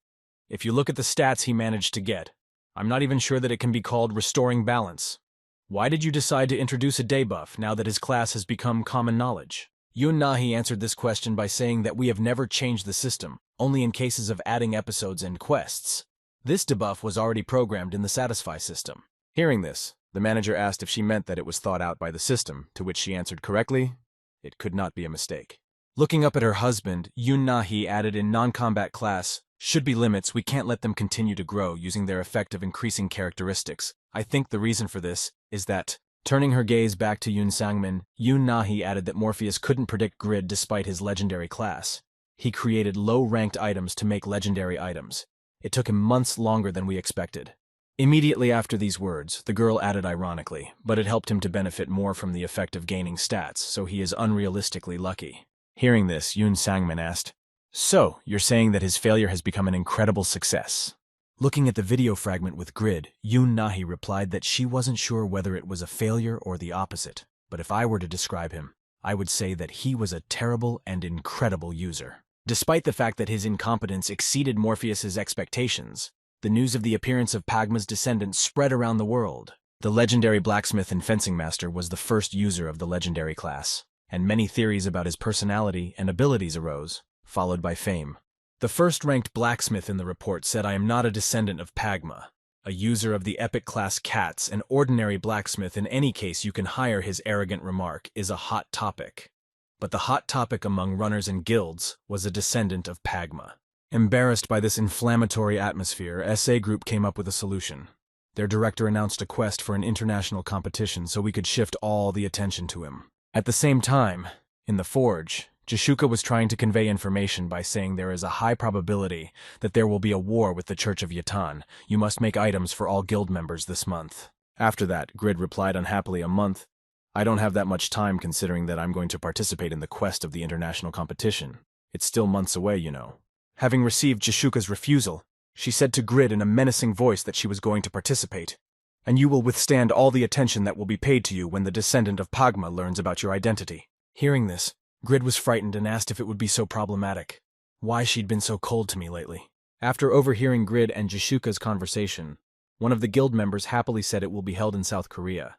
If you look at the stats he managed to get, I'm not even sure that it can be called restoring balance. Why did you decide to introduce a debuff now that his class has become common knowledge? Yoon Nahi answered this question by saying that we have never changed the system, only in cases of adding episodes and quests. This debuff was already programmed in the Satisfy system. Hearing this, the manager asked if she meant that it was thought out by the system, to which she answered correctly, it could not be a mistake. Looking up at her husband, Yoon Nahi added in non-combat class, "Should be limits, we can't let them continue to grow using their effect of increasing characteristics. I think the reason for this is that," turning her gaze back to Yoon Sangmin, Yoon Nahi added that Morpheus couldn't predict Grid despite his legendary class. He created low-ranked items to make legendary items. It took him months longer than we expected. Immediately after these words, the girl added ironically, but it helped him to benefit more from the effect of gaining stats, so he is unrealistically lucky. Hearing this, Yoon Sangmin asked, "So, you're saying that his failure has become an incredible success?" Looking at the video fragment with Grid, Yoon Nahi replied that she wasn't sure whether it was a failure or the opposite, but if I were to describe him, I would say that he was a terrible and incredible user. Despite the fact that his incompetence exceeded Morpheus's expectations, the news of the appearance of Pagma's descendant spread around the world. The legendary blacksmith and fencing master was the first user of the legendary class, and many theories about his personality and abilities arose, followed by fame. The first-ranked blacksmith in the report said, "I am not a descendant of Pagma. A user of the epic class Cats, an ordinary blacksmith in any case you can hire," his arrogant remark is a hot topic. But the hot topic among runners and guilds was a descendant of Pagma. Embarrassed by this inflammatory atmosphere, SA Group came up with a solution. Their director announced a quest for an international competition so we could shift all the attention to him. At the same time, in the Forge, Jashuka was trying to convey information by saying there is a high probability that there will be a war with the Church of Yatan. You must make items for all guild members this month. After that, Grid replied unhappily, "A month? I don't have that much time considering that I'm going to participate in the quest of the international competition. It's still months away, you know." Having received Jashuka's refusal, she said to Grid in a menacing voice that she was going to participate, "And you will withstand all the attention that will be paid to you when the descendant of Pagma learns about your identity." Hearing this, Grid was frightened and asked if it would be so problematic. Why she'd been so cold to me lately. After overhearing Grid and Jashuka's conversation, one of the guild members happily said it will be held in South Korea.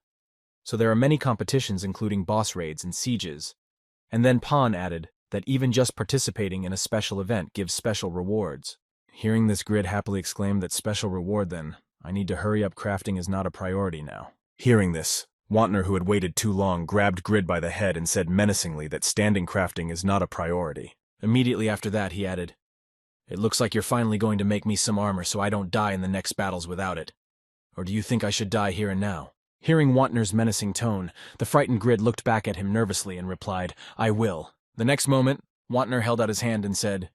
So there are many competitions including boss raids and sieges. And then Pan added that even just participating in a special event gives special rewards. Hearing this, Grid happily exclaimed that special reward then. I need to hurry up, crafting is not a priority now. Hearing this, Wantner, who had waited too long, grabbed Grid by the head and said menacingly that standing crafting is not a priority. Immediately after that, he added, "It looks like you're finally going to make me some armor so I don't die in the next battles without it. or do you think I should die here and now? Hearing Wantner's menacing tone, the frightened Grid looked back at him nervously and replied, I will. The next moment, Wantner held out his hand and said,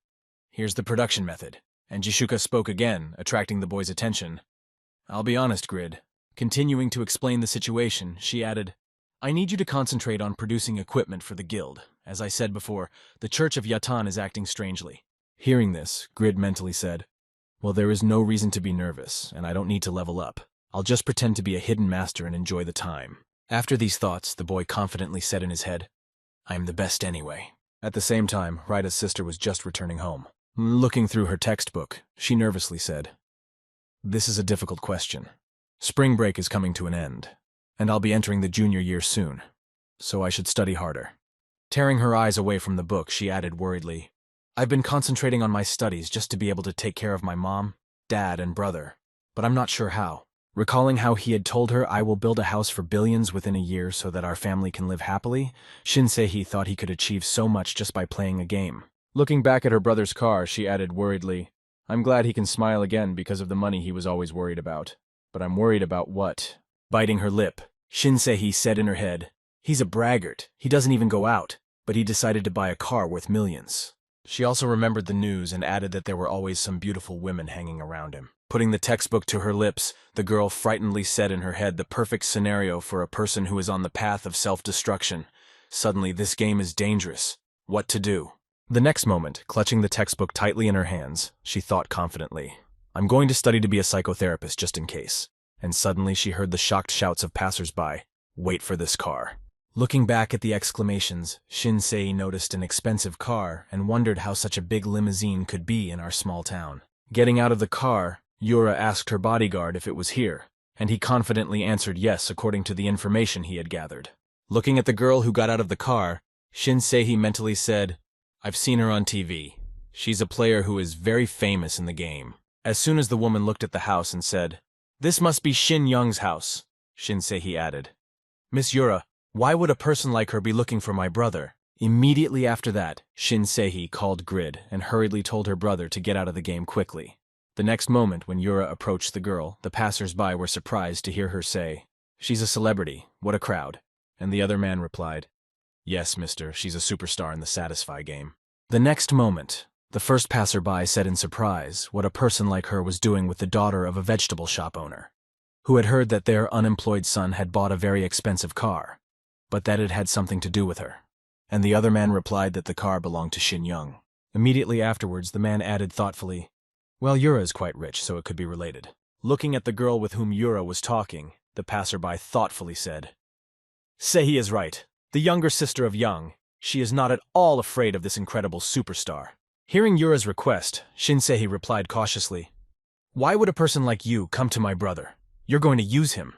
Here's the production method. And Jishuka spoke again, attracting the boy's attention. I'll be honest, Grid. Continuing to explain the situation, she added, I need you to concentrate on producing equipment for the guild. As I said before, the Church of Yatan is acting strangely. Hearing this, Grid mentally said, Well, there is no reason to be nervous, and I don't need to level up. I'll just pretend to be a hidden master and enjoy the time. After these thoughts, the boy confidently said in his head, I'm the best anyway. At the same time, Rita's sister was just returning home. Looking through her textbook, she nervously said, This is a difficult question. Spring break is coming to an end, and I'll be entering the junior year soon, so I should study harder. Tearing her eyes away from the book, she added worriedly, I've been concentrating on my studies just to be able to take care of my mom, dad, and brother, but I'm not sure how. Recalling how he had told her I will build a house for billions within a year so that our family can live happily, Shinsei thought he could achieve so much just by playing a game. Looking back at her brother's car, she added worriedly, I'm glad he can smile again because of the money he was always worried about. But I'm worried about what? Biting her lip, Shinsei said in her head, He's a braggart. He doesn't even go out, but he decided to buy a car worth millions. She also remembered the news and added that there were always some beautiful women hanging around him. Putting the textbook to her lips, the girl frightenedly said in her head the perfect scenario for a person who is on the path of self-destruction. Suddenly, this game is dangerous. What to do? The next moment, clutching the textbook tightly in her hands, she thought confidently, I'm going to study to be a psychotherapist just in case. And suddenly she heard the shocked shouts of passers-by. Wait for this car. Looking back at the exclamations, Shinsei noticed an expensive car and wondered how such a big limousine could be in our small town. Getting out of the car, Yura asked her bodyguard if it was here, and he confidently answered yes according to the information he had gathered. Looking at the girl who got out of the car, Shinsei mentally said, I've seen her on TV. She's a player who is very famous in the game. As soon as the woman looked at the house and said, This must be Shin Young's house, Shinsei added, Miss Yura, why would a person like her be looking for my brother? Immediately after that, Shinsei called Grid and hurriedly told her brother to get out of the game quickly. The next moment, when Yura approached the girl, the passers-by were surprised to hear her say, She's a celebrity, what a crowd. And the other man replied, Yes, mister, she's a superstar in the Satisfy game. The next moment, the first passerby said in surprise what a person like her was doing with the daughter of a vegetable shop owner, who had heard that their unemployed son had bought a very expensive car, but that it had something to do with her. And the other man replied that the car belonged to Shin Young. Immediately afterwards, the man added thoughtfully, Well, Yura is quite rich, so it could be related. Looking at the girl with whom Yura was talking, the passerby thoughtfully said, Sei is right. The younger sister of Young. She is not at all afraid of this incredible superstar. Hearing Yura's request, Shinsei replied cautiously, Why would a person like you come to my brother? You're going to use him.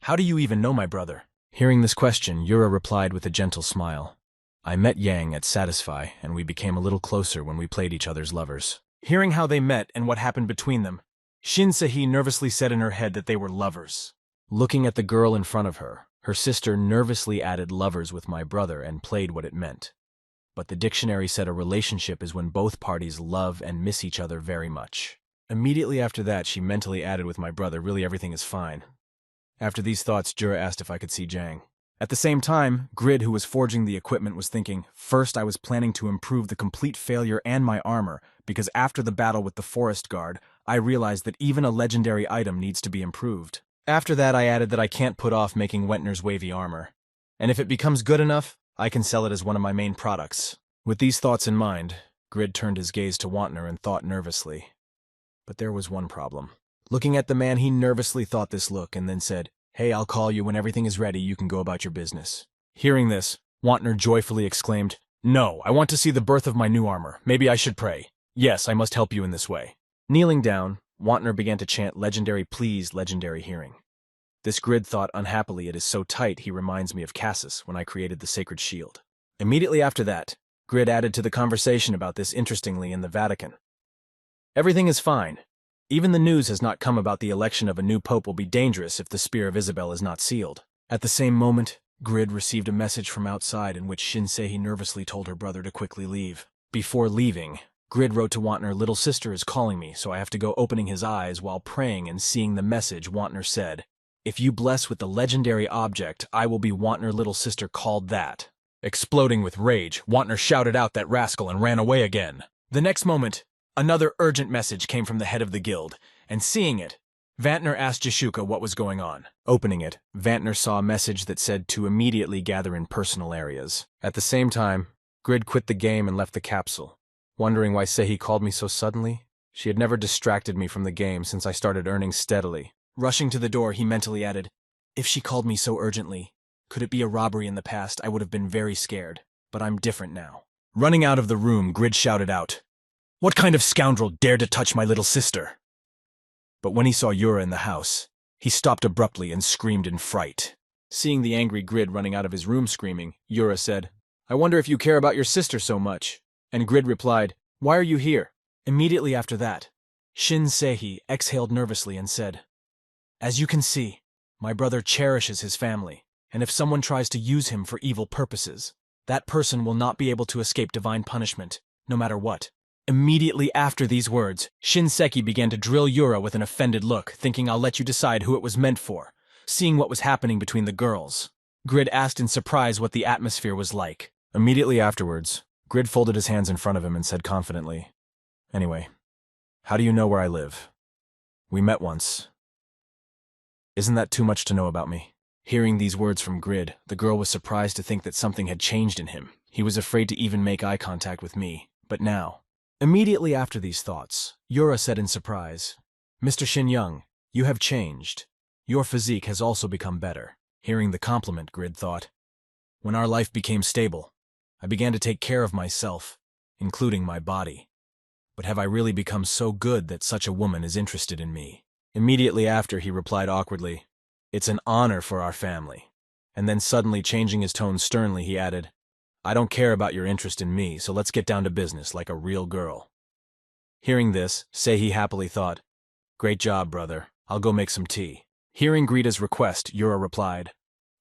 How do you even know my brother? Hearing this question, Yura replied with a gentle smile, I met Yang at Satisfy, and we became a little closer when we played each other's lovers. Hearing how they met and what happened between them, Shinsei nervously said in her head that they were lovers. Looking at the girl in front of her, her sister nervously added lovers with my brother and played what it meant. But the dictionary said a relationship is when both parties love and miss each other very much. Immediately after that, she mentally added with my brother, really everything is fine. After these thoughts, Jura asked if I could see Jang. At the same time, Grid, who was forging the equipment, was thinking, first I was planning to improve the complete failure and my armor, because after the battle with the forest guard, I realized that even a legendary item needs to be improved. After that, I added that I can't put off making Wentner's wavy armor. And if it becomes good enough, I can sell it as one of my main products. With these thoughts in mind, Grid turned his gaze to Wantner and thought nervously. But there was one problem. Looking at the man, he nervously thought this look and then said, Hey, I'll call you when everything is ready, you can go about your business. Hearing this, Wantner joyfully exclaimed, No, I want to see the birth of my new armor. Maybe I should pray. Yes, I must help you in this way. Kneeling down, Wantner began to chant legendary please, legendary hearing. This Grid thought unhappily it is so tight he reminds me of Cassus when I created the sacred shield. Immediately after that, Grid added to the conversation about this interestingly in the Vatican. Everything is fine. Even the news has not come about the election of a new pope will be dangerous if the spear of Isabel is not sealed. At the same moment, Grid received a message from outside in which Shinsei nervously told her brother to quickly leave. Before leaving, Grid wrote to Wantner, "Little sister is calling me, so I have to go." Opening his eyes while praying and seeing the message, Wantner said, "If you bless with the legendary object, I will be Wantner." Little sister called that. Exploding with rage, Wantner shouted out that rascal and ran away again. The next moment, another urgent message came from the head of the guild, and seeing it, Vantner asked Jashuka what was going on. Opening it, Vantner saw a message that said to immediately gather in personal areas. At the same time, Grid quit the game and left the capsule, wondering why Sehi called me so suddenly. She had never distracted me from the game since I started earning steadily. Rushing to the door, he mentally added, "If she called me so urgently, could it be a robbery in the past? I would have been very scared, but I'm different now." Running out of the room, Grid shouted out, "What kind of scoundrel dared to touch my little sister?" But when he saw Yura in the house, he stopped abruptly and screamed in fright. Seeing the angry Grid running out of his room screaming, Yura said, "I wonder if you care about your sister so much." And Grid replied, "Why are you here?" Immediately after that, Shin Sehi exhaled nervously and said, "As you can see, my brother cherishes his family, and if someone tries to use him for evil purposes, that person will not be able to escape divine punishment, no matter what." Immediately after these words, Shinseki began to drill Yura with an offended look, thinking, "I'll let you decide who it was meant for." Seeing what was happening between the girls, Grid asked in surprise what the atmosphere was like. Immediately afterwards, Grid folded his hands in front of him and said confidently, "Anyway, how do you know where I live? We met once. Isn't that too much to know about me?" Hearing these words from Grid, the girl was surprised to think that something had changed in him. He was afraid to even make eye contact with me, but now... Immediately after these thoughts, Yura said in surprise, "Mr. Shin Young, you have changed. Your physique has also become better." Hearing the compliment, Grid thought, "When our life became stable, I began to take care of myself, including my body. But have I really become so good that such a woman is interested in me?" Immediately after, he replied awkwardly, "It's an honor for our family." And then suddenly changing his tone sternly, he added, "I don't care about your interest in me, so let's get down to business like a real girl." Hearing this, Sehi happily thought, "Great job, brother. I'll go make some tea." Hearing Greta's request, Yura replied,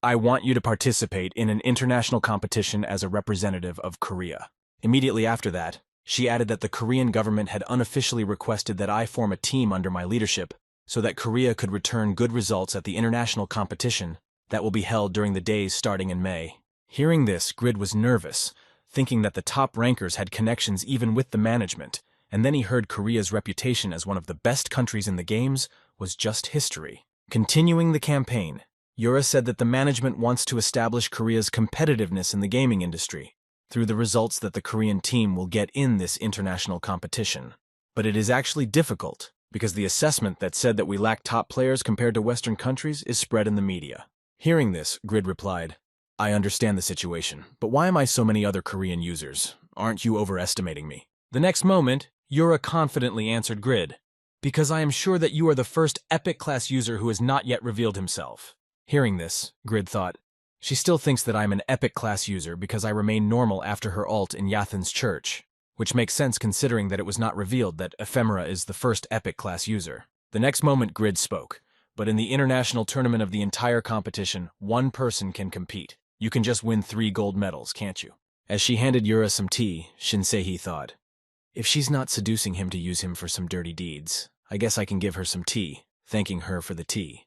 "I want you to participate in an international competition as a representative of Korea." Immediately after that, she added that the Korean government had unofficially requested that I form a team under my leadership so that Korea could return good results at the international competition that will be held during the days starting in May. Hearing this, Grid was nervous, thinking that the top rankers had connections even with the management, and then he heard Korea's reputation as one of the best countries in the games was just history. Continuing the campaign, Yura said that the management wants to establish Korea's competitiveness in the gaming industry through the results that the Korean team will get in this international competition. But it is actually difficult, because the assessment that said that we lack top players compared to Western countries is spread in the media. Hearing this, Grid replied, "I understand the situation, but why am I so many other Korean users? Aren't you overestimating me?" The next moment, Yura confidently answered Grid, "Because I am sure that you are the first epic-class user who has not yet revealed himself." Hearing this, Grid thought, "She still thinks that I am an epic-class user because I remained normal after her ult in Yathan's church, which makes sense considering that it was not revealed that Ephemera is the first epic-class user." The next moment, Grid spoke, "But in the international tournament of the entire competition, one person can compete. You can just win 3 gold medals, can't you?" As she handed Yura some tea, Shinsei thought, "If she's not seducing him to use him for some dirty deeds, I guess I can give her some tea, thanking her for the tea."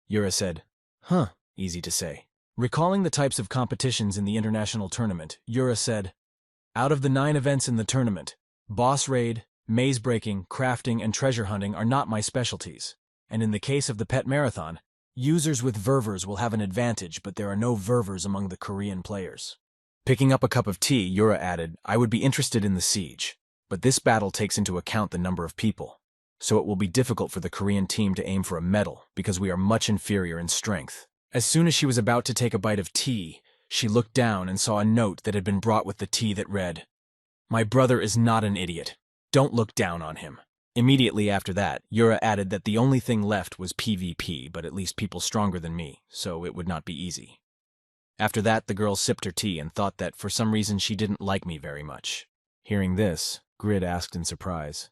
Yura said, "Huh, easy to say." Recalling the types of competitions in the international tournament, Yura said, "Out of the 9 events in the tournament, boss raid, maze breaking, crafting, and treasure hunting are not my specialties. And in the case of the pet marathon, users with ververs will have an advantage, but there are no ververs among the Korean players." Picking up a cup of tea, Yura added, "I would be interested in the siege, but this battle takes into account the number of people, so it will be difficult for the Korean team to aim for a medal because we are much inferior in strength." As soon as she was about to take a bite of tea, she looked down and saw a note that had been brought with the tea that read, "My brother is not an idiot. Don't look down on him." Immediately after that, Yura added that the only thing left was PvP, but at least people stronger than me, so it would not be easy. After that, the girl sipped her tea and thought that for some reason she didn't like me very much. Hearing this, Grid asked in surprise,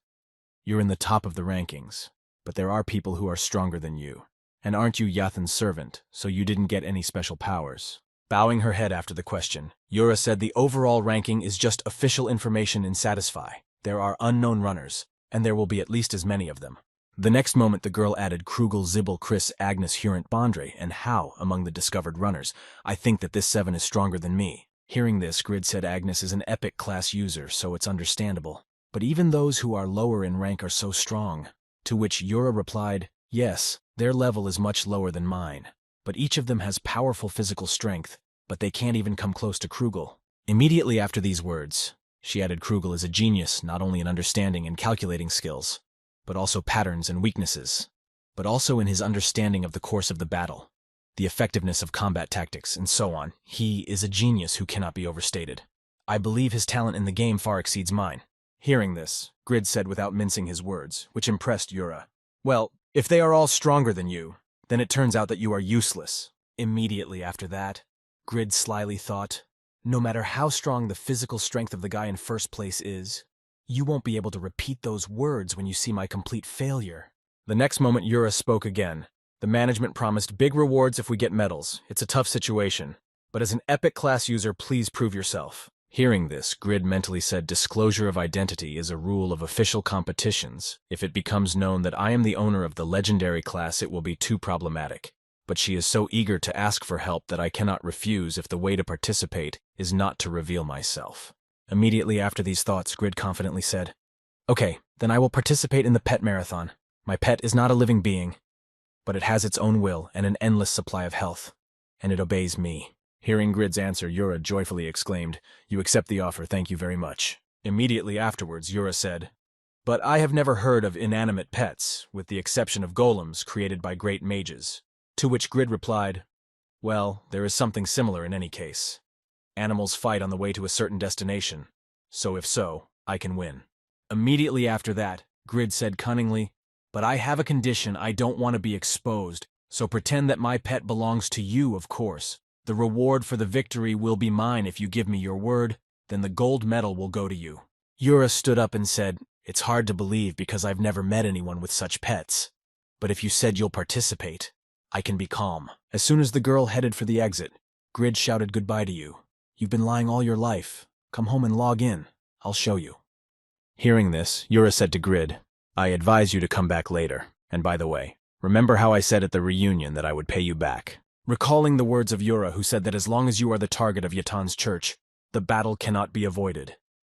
"You're in the top of the rankings, but there are people who are stronger than you. And aren't you Yathan's servant, so you didn't get any special powers?" Bowing her head after the question, Yura said the overall ranking is just official information in Satisfy. There are unknown runners, and there will be at least as many of them. The next moment the girl added Krugel, Zibel, Chris, Agnes, Hurent, Bondre, and How among the discovered runners. I think that this 7 is stronger than me. Hearing this, Grid said Agnes is an epic class user, so it's understandable. But even those who are lower in rank are so strong. To which Yura replied, yes, their level is much lower than mine. But each of them has powerful physical strength, but they can't even come close to Krugel. Immediately after these words, she added Krugel is a genius not only in understanding and calculating skills, but also patterns and weaknesses, but also in his understanding of the course of the battle, the effectiveness of combat tactics, and so on. He is a genius who cannot be overstated. I believe his talent in the game far exceeds mine. Hearing this, Grid said without mincing his words, which impressed Yura. Well, if they are all stronger than you, then it turns out that you are useless. Immediately after that, Grid slyly thought, no matter how strong the physical strength of the guy in first place is, you won't be able to repeat those words when you see my complete failure. The next moment Yura spoke again. The management promised big rewards if we get medals. It's a tough situation. But as an epic class user, please prove yourself. Hearing this, Grid mentally said disclosure of identity is a rule of official competitions. If it becomes known that I am the owner of the legendary class, it will be too problematic. But she is so eager to ask for help that I cannot refuse if the way to participate is not to reveal myself. Immediately after these thoughts, Grid confidently said, okay, then I will participate in the pet marathon. My pet is not a living being, but it has its own will and an endless supply of health, and it obeys me. Hearing Grid's answer, Yura joyfully exclaimed, you accept the offer, thank you very much. Immediately afterwards, Yura said, but I have never heard of inanimate pets, with the exception of golems created by great mages. To which Grid replied, well, there is something similar in any case. Animals fight on the way to a certain destination, so if so, I can win. Immediately after that, Grid said cunningly, but I have a condition. I don't want to be exposed, so pretend that my pet belongs to you, of course. The reward for the victory will be mine if you give me your word, then the gold medal will go to you. Yura stood up and said, it's hard to believe because I've never met anyone with such pets. But if you said you'll participate, I can be calm. As soon as the girl headed for the exit, Grid shouted goodbye to you. You've been lying all your life. Come home and log in. I'll show you. Hearing this, Yura said to Grid, I advise you to come back later. And by the way, remember how I said at the reunion that I would pay you back. Recalling the words of Yura, who said that as long as you are the target of Yatan's church, the battle cannot be avoided.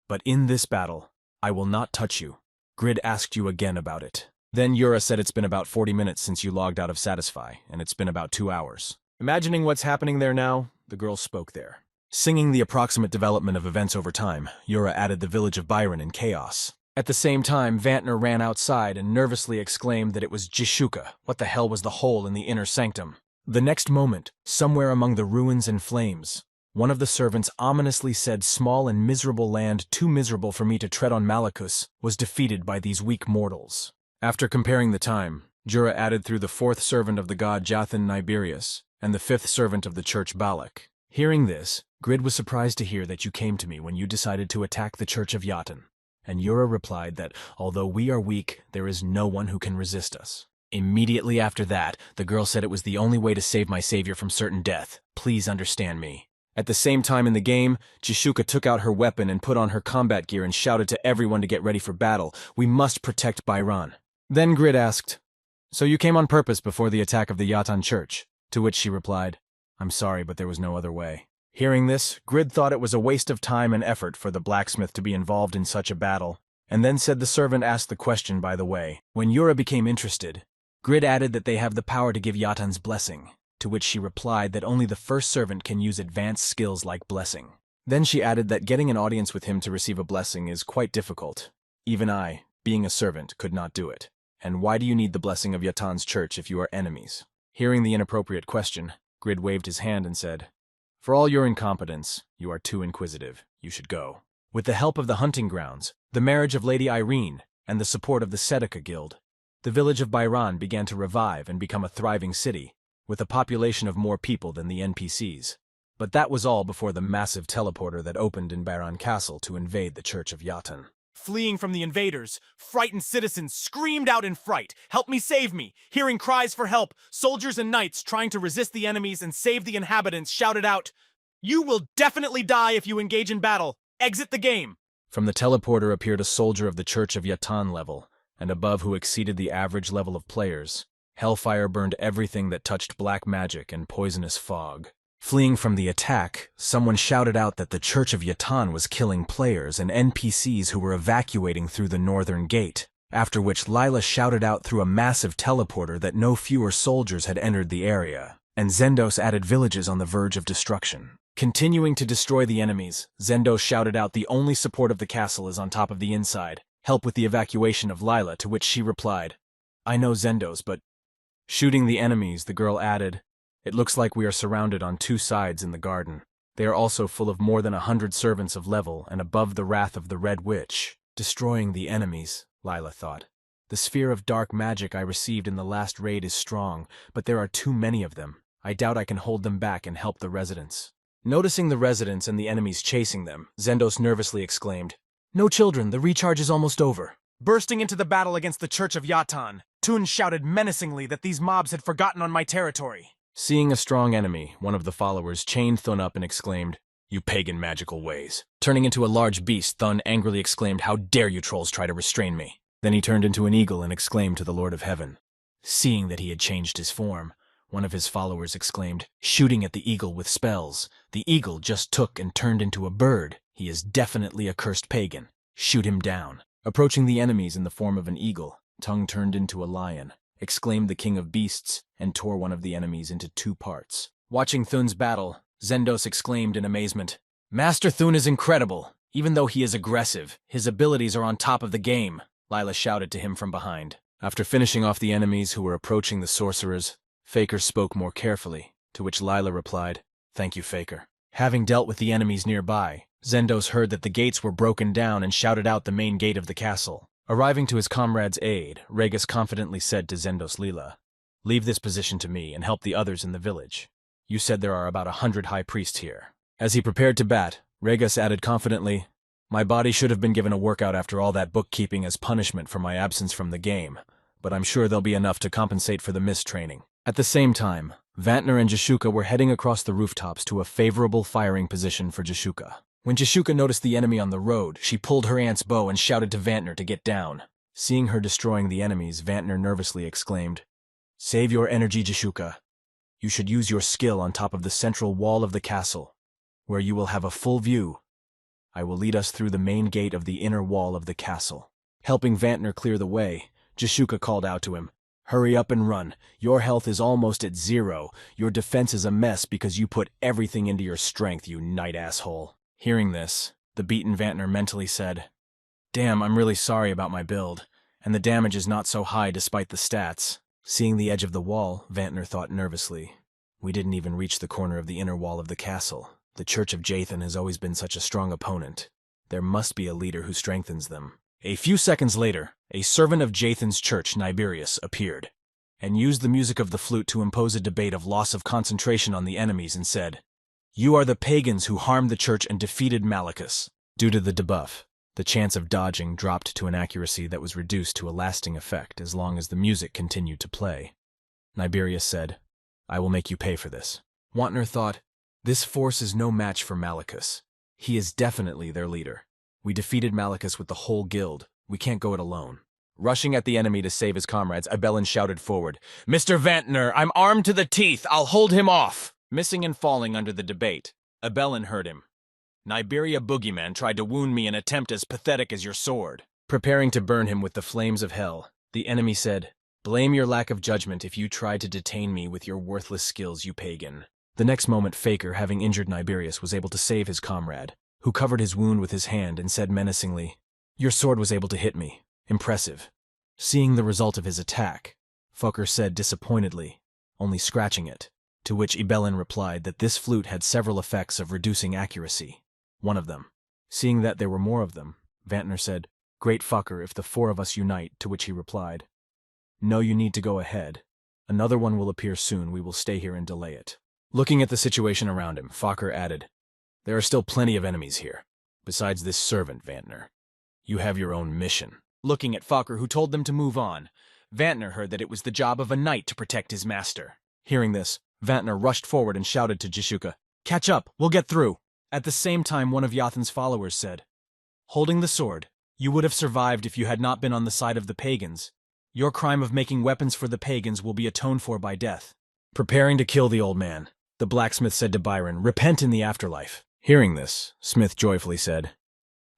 But in this battle, I will not touch you. Grid asked you again about it. Then Yura said it's been about 40 minutes since you logged out of Satisfy, and it's been about 2 hours. Imagining what's happening there now, the girl spoke there. Singing the approximate development of events over time, Yura added the village of Byron in chaos. At the same time, Vantner ran outside and nervously exclaimed that it was Jishuka. What the hell was the hole in the inner sanctum? The next moment, somewhere among the ruins and flames, one of the servants ominously said small and miserable land too miserable for me to tread on Malachus was defeated by these weak mortals. After comparing the time, Jura added through the 4th servant of the god Jathan Niberius and the 5th servant of the church Balak. Hearing this, Grid was surprised to hear that you came to me when you decided to attack the church of Jathan. And Yura replied that although we are weak, there is no one who can resist us. Immediately after that, the girl said it was the only way to save my savior from certain death. Please understand me. At the same time in the game, Jishuka took out her weapon and put on her combat gear and shouted to everyone to get ready for battle. We must protect Byron. Then Grid asked, so you came on purpose before the attack of the Jathan church? To which she replied, I'm sorry, but there was no other way. Hearing this, Grid thought it was a waste of time and effort for the blacksmith to be involved in such a battle, and then said the servant asked the question by the way. When Yura became interested, Grid added that they have the power to give Yatan's blessing, to which she replied that only the first servant can use advanced skills like blessing. Then she added that getting an audience with him to receive a blessing is quite difficult. Even I, being a servant, could not do it. And why do you need the blessing of Yatan's church if you are enemies? Hearing the inappropriate question, Grid waved his hand and said, for all your incompetence, you are too inquisitive. You should go. With the help of the hunting grounds, the marriage of Lady Irene, and the support of the Sedeca Guild, the village of Byron began to revive and become a thriving city, with a population of more people than the NPCs. But that was all before the massive teleporter that opened in Byron Castle to invade the Church of Jathan. Fleeing from the invaders, frightened citizens screamed out in fright, "Help me, save me!" Hearing cries for help, soldiers and knights trying to resist the enemies and save the inhabitants shouted out, "You will definitely die if you engage in battle! Exit the game!" From the teleporter appeared a soldier of the Church of Yatan level, and above who exceeded the average level of players. Hellfire burned everything that touched black magic and poisonous fog. Fleeing from the attack, someone shouted out that the Church of Yatan was killing players and NPCs who were evacuating through the northern gate, after which Lila shouted out through a massive teleporter that no fewer soldiers had entered the area, and Zendos added villages on the verge of destruction. Continuing to destroy the enemies, Zendos shouted out the only support of the castle is on top of the inside. Help with the evacuation of Lila, to which she replied, I know Zendos, but... Shooting the enemies, the girl added, It looks like we are surrounded on two sides in the garden. They are also full of more than 100 servants of level and above the wrath of the Red Witch. Destroying the enemies, Lila thought. The sphere of dark magic I received in the last raid is strong, but there are too many of them. I doubt I can hold them back and help the residents. Noticing the residents and the enemies chasing them, Zendos nervously exclaimed, No children, the recharge is almost over. Bursting into the battle against the Church of Yatan, Tun shouted menacingly that these mobs had forgotten on my territory. Seeing a strong enemy, one of the followers chained Thun up and exclaimed, You pagan magical ways. Turning into a large beast, Thun angrily exclaimed, How dare you trolls try to restrain me? Then he turned into an eagle and exclaimed to the Lord of Heaven. Seeing that he had changed his form, one of his followers exclaimed, Shooting at the eagle with spells. The eagle just took and turned into a bird. He is definitely a cursed pagan. Shoot him down. Approaching the enemies in the form of an eagle, Tongue turned into a lion, exclaimed the king of beasts, and tore one of the enemies into two parts. Watching Thun's battle, Zendos exclaimed in amazement, Master Thun is incredible. Even though he is aggressive, his abilities are on top of the game, Lila shouted to him from behind. After finishing off the enemies who were approaching the sorcerers, Faker spoke more carefully, to which Lila replied, Thank you, Faker. Having dealt with the enemies nearby, Zendos heard that the gates were broken down and shouted out the main gate of the castle. Arriving to his comrade's aid, Regus confidently said to Zendos Lila, Leave this position to me and help the others in the village. You said there are about 100 high priests here. As he prepared to bat, Regus added confidently, My body should have been given a workout after all that bookkeeping as punishment for my absence from the game, but I'm sure there'll be enough to compensate for the missed training. At the same time, Vantner and Jashuka were heading across the rooftops to a favorable firing position for Jashuka. When Jashuka noticed the enemy on the road, she pulled her aunt's bow and shouted to Vantner to get down. Seeing her destroying the enemies, Vantner nervously exclaimed, Save your energy, Jashuka. You should use your skill on top of the central wall of the castle, where you will have a full view. I will lead us through the main gate of the inner wall of the castle. Helping Vantner clear the way, Jashuka called out to him, Hurry up and run. Your health is almost at 0. Your defense is a mess because you put everything into your strength, you knight asshole. Hearing this, the beaten Vantner mentally said, Damn, I'm really sorry about my build, and the damage is not so high despite the stats. Seeing the edge of the wall, Vantner thought nervously, We didn't even reach the corner of the inner wall of the castle. The Church of Jathan has always been such a strong opponent. There must be a leader who strengthens them. A few seconds later, a servant of Jathan's church, Niberius, appeared, and used the music of the flute to impose a debate of loss of concentration on the enemies and said, You are the pagans who harmed the church and defeated Malachus. Due to the debuff, the chance of dodging dropped to an accuracy that was reduced to a lasting effect as long as the music continued to play. Niberius said, I will make you pay for this. Wantner thought, This force is no match for Malachus. He is definitely their leader. We defeated Malachus with the whole guild. We can't go it alone. Rushing at the enemy to save his comrades, Ibelin shouted forward, Mr. Vantner, I'm armed to the teeth. I'll hold him off. Missing and falling under the debate, Ibelin heard him. Niberia Boogeyman tried to wound me in an attempt as pathetic as your sword. Preparing to burn him with the flames of hell, the enemy said, Blame your lack of judgment if you tried to detain me with your worthless skills, you pagan. The next moment, Faker, having injured Niberius, was able to save his comrade, who covered his wound with his hand and said menacingly, Your sword was able to hit me. Impressive. Seeing the result of his attack, Faker said disappointedly, only scratching it, to which Ibelin replied that this flute had several effects of reducing accuracy. One of them. Seeing that there were more of them, Vantner said, Great Faker, if the 4 of us unite, to which he replied, No, you need to go ahead. Another one will appear soon. We will stay here and delay it. Looking at the situation around him, Faker added, There are still plenty of enemies here. Besides this servant, Vantner. You have your own mission. Looking at Faker, who told them to move on, Vantner heard that it was the job of a knight to protect his master. Hearing this, Vantner rushed forward and shouted to Jashuka, Catch up, we'll get through. At the same time, one of Yathan's followers said, holding the sword. You would have survived if you had not been on the side of the pagans. Your crime of making weapons for the pagans will be atoned for by death. Preparing to kill the old man, the blacksmith said to Byron, "Repent in the afterlife." Hearing this, Smith joyfully said,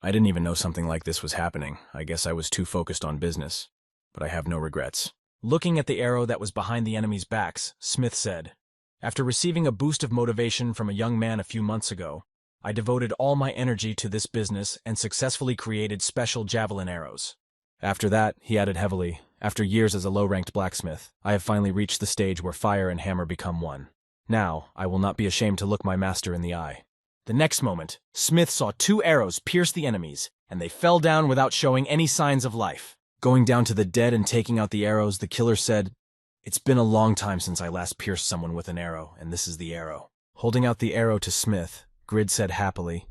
"I didn't even know something like this was happening. I guess I was too focused on business. But I have no regrets." Looking at the arrow that was behind the enemy's backs, Smith said, "After receiving a boost of motivation from a young man a few months ago, I devoted all my energy to this business and successfully created special javelin arrows." After that, he added heavily, "After years as a low-ranked blacksmith, I have finally reached the stage where fire and hammer become one. Now, I will not be ashamed to look my master in the eye." The next moment, Smith saw 2 arrows pierce the enemies, and they fell down without showing any signs of life. Going down to the dead and taking out the arrows, the killer said, "It's been a long time since I last pierced someone with an arrow, and this is the arrow." Holding out the arrow to Smith, Grid said happily,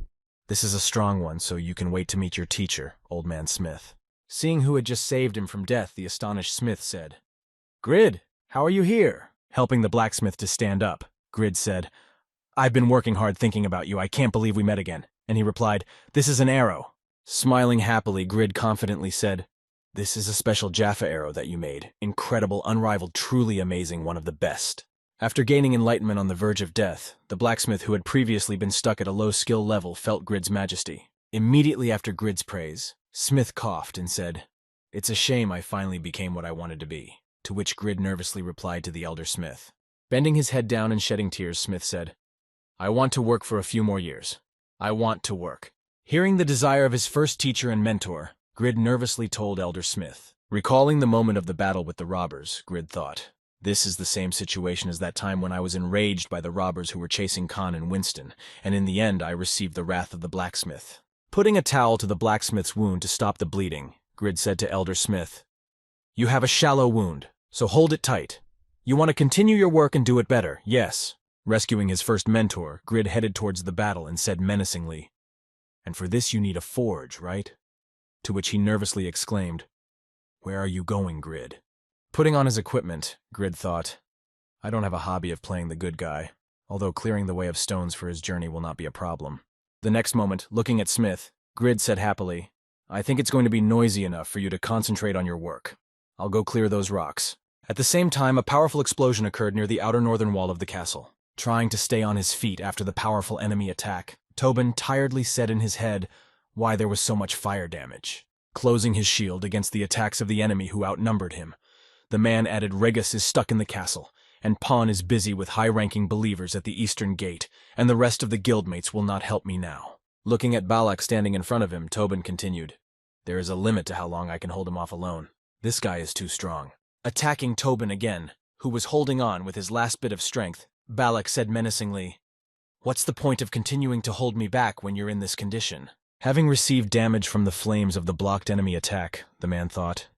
"This is a strong one, so you can wait to meet your teacher, Old Man Smith." Seeing who had just saved him from death, the astonished Smith said, "Grid, how are you here?" Helping the blacksmith to stand up, Grid said, "I've been working hard thinking about you. I can't believe we met again." And he replied, "This is an arrow." Smiling happily, Grid confidently said, "This is a special Jaffa arrow that you made. Incredible, unrivaled, truly amazing, one of the best." After gaining enlightenment on the verge of death, the blacksmith who had previously been stuck at a low skill level felt Grid's majesty. Immediately after Grid's praise, Smith coughed and said, "It's a shame I finally became what I wanted to be," to which Grid nervously replied to the elder Smith. Bending his head down and shedding tears, Smith said, "I want to work for a few more years. I want to work." Hearing the desire of his first teacher and mentor, Grid nervously told Elder Smith. Recalling the moment of the battle with the robbers, Grid thought, "This is the same situation as that time when I was enraged by the robbers who were chasing Khan and Winston, and in the end I received the wrath of the blacksmith." Putting a towel to the blacksmith's wound to stop the bleeding, Grid said to Elder Smith, "You have a shallow wound, so hold it tight. You want to continue your work and do it better, yes." Rescuing his first mentor, Grid headed towards the battle and said menacingly, "And for this you need a forge, right?" To which he nervously exclaimed, "Where are you going, Grid?" Putting on his equipment, Grid thought, "I don't have a hobby of playing the good guy, although clearing the way of stones for his journey will not be a problem." The next moment, looking at Smith, Grid said happily, "I think it's going to be noisy enough for you to concentrate on your work. I'll go clear those rocks." At the same time, a powerful explosion occurred near the outer northern wall of the castle. Trying to stay on his feet after the powerful enemy attack, Tobin tiredly said in his head why there was so much fire damage. Closing his shield against the attacks of the enemy who outnumbered him, the man added, "Regus is stuck in the castle, and Pawn is busy with high-ranking believers at the eastern gate, and the rest of the guildmates will not help me now." Looking at Balak standing in front of him, Tobin continued, "There is a limit to how long I can hold him off alone. This guy is too strong." Attacking Tobin again, who was holding on with his last bit of strength, Balak said menacingly, "What's the point of continuing to hold me back when you're in this condition?" Having received damage from the flames of the blocked enemy attack, the man thought,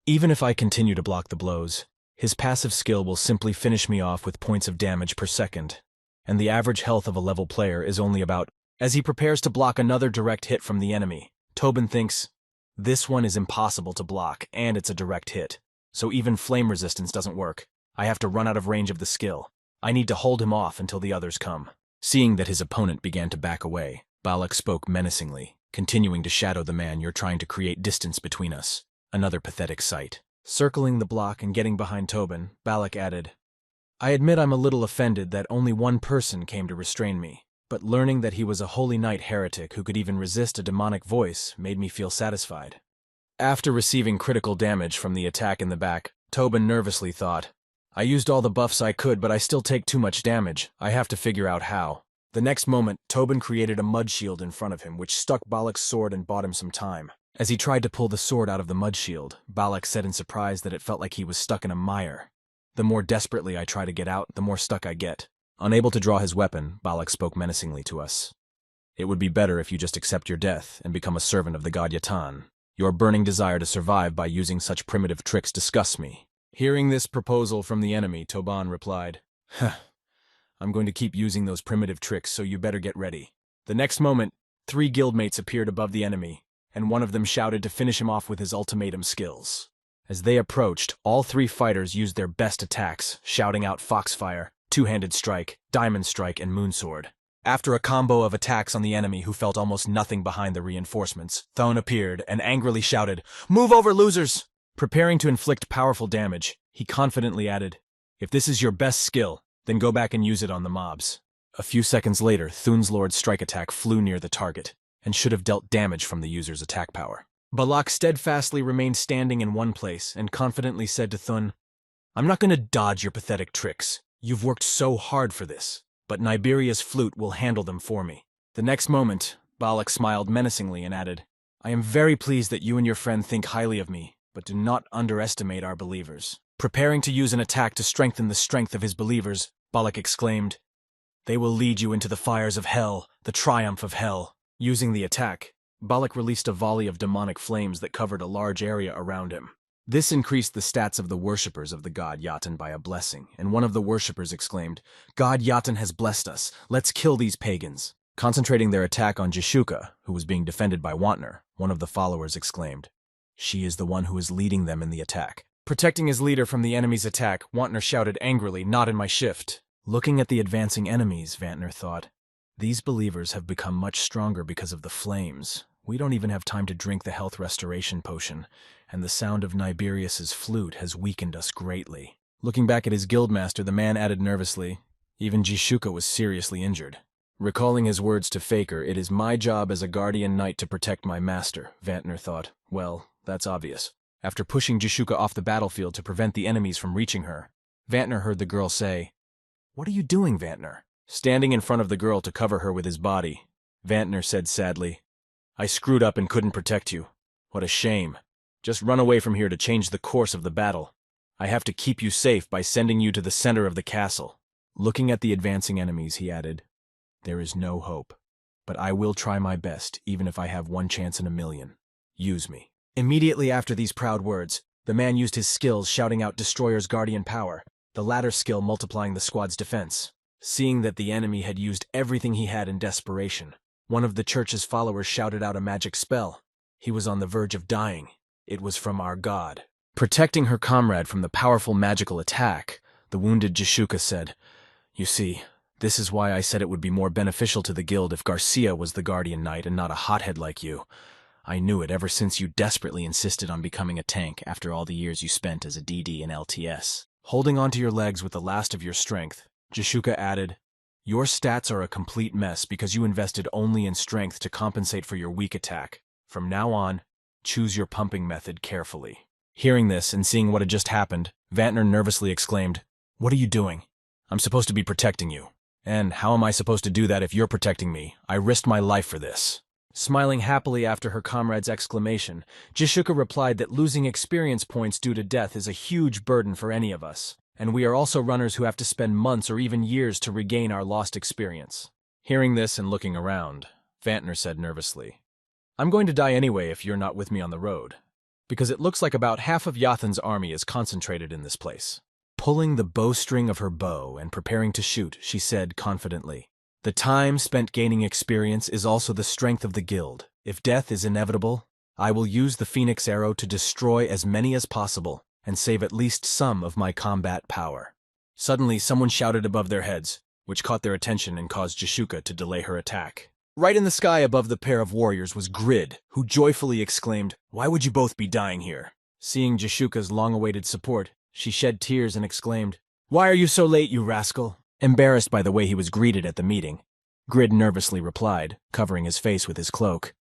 "Even if I continue to block the blows, his passive skill will simply finish me off with points of damage per second, and the average health of a level player is only about..." As he prepares to block another direct hit from the enemy, Tobin thinks, "This one is impossible to block, and it's a direct hit, so even flame resistance doesn't work. I have to run out of range of the skill. I need to hold him off until the others come." Seeing that his opponent began to back away, Balak spoke menacingly, continuing to shadow the man. "You're trying to create distance between us. Another pathetic sight." Circling the block and getting behind Tobin, Balak added, "I admit I'm a little offended that only one person came to restrain me, but learning that he was a holy knight heretic who could even resist a demonic voice made me feel satisfied." After receiving critical damage from the attack in the back, Tobin nervously thought, "I used all the buffs I could, but I still take too much damage. I have to figure out how." The next moment, Tobin created a mud shield in front of him, which stuck Balak's sword and bought him some time. As he tried to pull the sword out of the mud shield, Balak said in surprise that it felt like he was stuck in a mire. "The more desperately I try to get out, the more stuck I get." Unable to draw his weapon, Balak spoke menacingly to us. "It would be better if you just accept your death and become a servant of the god Yatan. Your burning desire to survive by using such primitive tricks disgusts me." Hearing this proposal from the enemy, Toban replied, "Huh, I'm going to keep using those primitive tricks, so you better get ready." The next moment, 3 guildmates appeared above the enemy, and one of them shouted to finish him off with his ultimatum skills. As they approached, all 3 fighters used their best attacks, shouting out Foxfire, Two-Handed Strike, Diamond Strike, and Moonsword. After a combo of attacks on the enemy who felt almost nothing behind the reinforcements, Thone appeared and angrily shouted, "Move over, losers!" Preparing to inflict powerful damage, he confidently added, "If this is your best skill, then go back and use it on the mobs." A few seconds later, Thune's Lord's strike attack flew near the target, and should have dealt damage from the user's attack power. Balak steadfastly remained standing in one place and confidently said to Thun, "I'm not going to dodge your pathetic tricks. You've worked so hard for this, but Niberia's flute will handle them for me." The next moment, Balak smiled menacingly and added, "I am very pleased that you and your friend think highly of me, but do not underestimate our believers." Preparing to use an attack to strengthen the strength of his believers, Balak exclaimed, "They will lead you into the fires of hell, the triumph of hell." Using the attack, Balak released a volley of demonic flames that covered a large area around him. This increased the stats of the worshippers of the god Jotun by a blessing, and one of the worshippers exclaimed, "God Jotun has blessed us. Let's kill these pagans." Concentrating their attack on Jishuka, who was being defended by Wantner, one of the followers exclaimed, "She is the one who is leading them in the attack." Protecting his leader from the enemy's attack, Wantner shouted angrily, "Not in my shift." Looking at the advancing enemies, Vantner thought, "These believers have become much stronger because of the flames. We don't even have time to drink the health restoration potion, and the sound of Niberius's flute has weakened us greatly." Looking back at his guildmaster, the man added nervously, "Even Jishuka was seriously injured." Recalling his words to Faker, "It is my job as a guardian knight to protect my master," Vantner thought. Well, that's obvious. After pushing Jishuka off the battlefield to prevent the enemies from reaching her, Vantner heard the girl say, "What are you doing, Vantner?" Standing in front of the girl to cover her with his body, Vantner said sadly, "I screwed up and couldn't protect you. What a shame. Just run away from here to change the course of the battle. I have to keep you safe by sending you to the center of the castle." Looking at the advancing enemies, he added, "There is no hope, but I will try my best, even if I have one chance in a million. Use me." Immediately after these proud words, the man used his skills, shouting out Destroyer's guardian power, the latter skill multiplying the squad's defense. Seeing that the enemy had used everything he had in desperation, one of the church's followers shouted out a magic spell. He was on the verge of dying. It was from our god. Protecting her comrade from the powerful magical attack, the wounded Jishuka said, "You see, this is why I said it would be more beneficial to the guild if Garcia was the guardian knight and not a hothead like you. I knew it ever since you desperately insisted on becoming a tank after all the years you spent as a DD in LTS." Holding onto your legs with the last of your strength, Jishuka added, "Your stats are a complete mess because you invested only in strength to compensate for your weak attack. From now on, choose your pumping method carefully." Hearing this and seeing what had just happened, Vantner nervously exclaimed, "What are you doing? I'm supposed to be protecting you. And how am I supposed to do that if you're protecting me? I risked my life for this." Smiling happily after her comrade's exclamation, Jishuka replied that losing experience points due to death is a huge burden for any of us, and we are also runners who have to spend months or even years to regain our lost experience. Hearing this and looking around, Vantner said nervously, "I'm going to die anyway if you're not with me on the road, because it looks like about half of Yathan's army is concentrated in this place." Pulling the bowstring of her bow and preparing to shoot, she said confidently, "The time spent gaining experience is also the strength of the guild. If death is inevitable, I will use the Phoenix Arrow to destroy as many as possible and save at least some of my combat power." Suddenly, someone shouted above their heads, which caught their attention and caused Jishuka to delay her attack. Right in the sky above the pair of warriors was Grid, who joyfully exclaimed, "Why would you both be dying here?" Seeing Jishuka's long-awaited support, she shed tears and exclaimed, "Why are you so late, you rascal?" Embarrassed by the way he was greeted at the meeting, Grid nervously replied, covering his face with his cloak,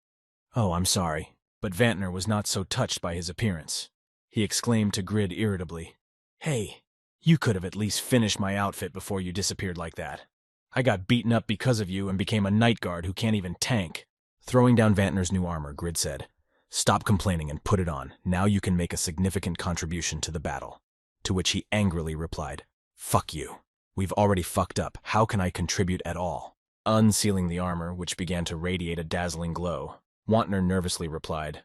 "Oh, I'm sorry." But Vantner was not so touched by his appearance. He exclaimed to Grid irritably, "Hey, you could have at least finished my outfit before you disappeared like that. I got beaten up because of you and became a night guard who can't even tank." Throwing down Vantner's new armor, Grid said, "Stop complaining and put it on. Now you can make a significant contribution to the battle." To which he angrily replied, "Fuck you. We've already fucked up. How can I contribute at all?" Unsealing the armor, which began to radiate a dazzling glow, Wantner nervously replied,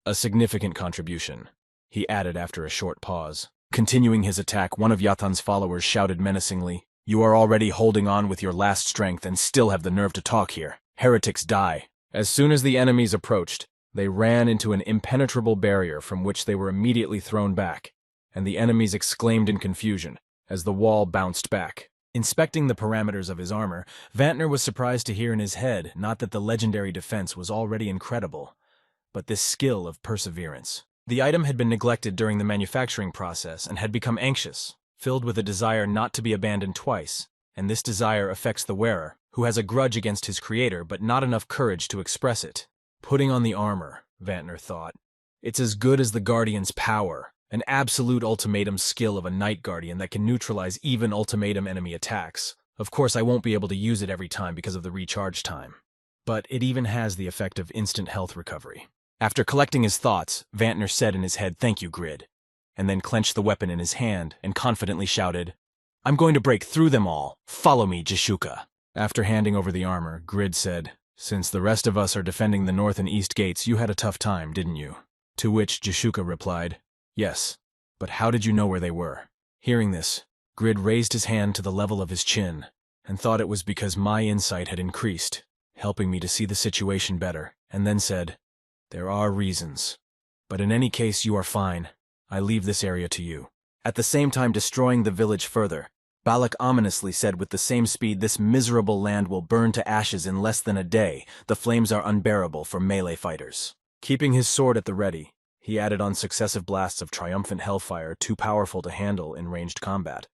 "A significant contribution," he added after a short pause. Continuing his attack, one of Yathan's followers shouted menacingly, "You are already holding on with your last strength and still have the nerve to talk here. Heretics die." As soon as the enemies approached, they ran into an impenetrable barrier from which they were immediately thrown back, and the enemies exclaimed in confusion as the wall bounced back. Inspecting the parameters of his armor, Vantner was surprised to hear in his head not that the legendary defense was already incredible, but this skill of perseverance. The item had been neglected during the manufacturing process and had become anxious, filled with a desire not to be abandoned twice, and this desire affects the wearer, who has a grudge against his creator but not enough courage to express it. Putting on the armor, Vantner thought. It's as good as the Guardian's power, an absolute ultimatum skill of a Night Guardian that can neutralize even ultimatum enemy attacks. Of course, I won't be able to use it every time because of the recharge time. But it even has the effect of instant health recovery. After collecting his thoughts, Vantner said in his head, "Thank you, Grid," and then clenched the weapon in his hand and confidently shouted, "I'm going to break through them all. Follow me, Jishuka." After handing over the armor, Grid said, "Since the rest of us are defending the north and east gates, you had a tough time, didn't you?" To which Jishuka replied, "Yes, but how did you know where they were?" Hearing this, Grid raised his hand to the level of his chin and thought it was because my insight had increased, helping me to see the situation better, and then said, "There are reasons. But in any case, you are fine. I leave this area to you." At the same time destroying the village further, Balak ominously said with the same speed, "This miserable land will burn to ashes in less than a day. The flames are unbearable for melee fighters." Keeping his sword at the ready, he added on successive blasts of triumphant hellfire too powerful to handle in ranged combat.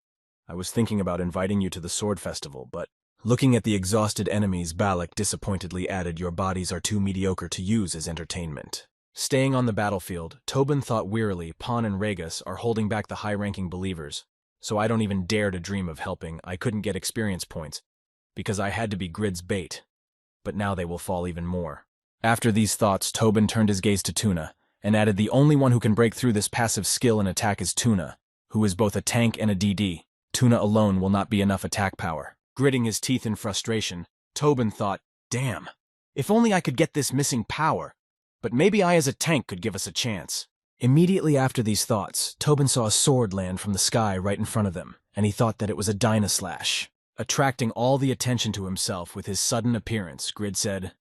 "I was thinking about inviting you to the sword festival, but..." Looking at the exhausted enemies, Balak disappointedly added, "Your bodies are too mediocre to use as entertainment." Staying on the battlefield, Tobin thought wearily, Pan and Regas are holding back the high-ranking believers, so I don't even dare to dream of helping. I couldn't get experience points, because I had to be Grid's bait. But now they will fall even more. After these thoughts, Tobin turned his gaze to Tuna, and added, "The only one who can break through this passive skill and attack is Tuna, who is both a tank and a DD. Tuna alone will not be enough attack power." Gritting his teeth in frustration, Tobin thought, "Damn, if only I could get this missing power, but maybe I as a tank could give us a chance." Immediately after these thoughts, Tobin saw a sword land from the sky right in front of them, and he thought that it was a Dynaslash. Attracting all the attention to himself with his sudden appearance, Grid said,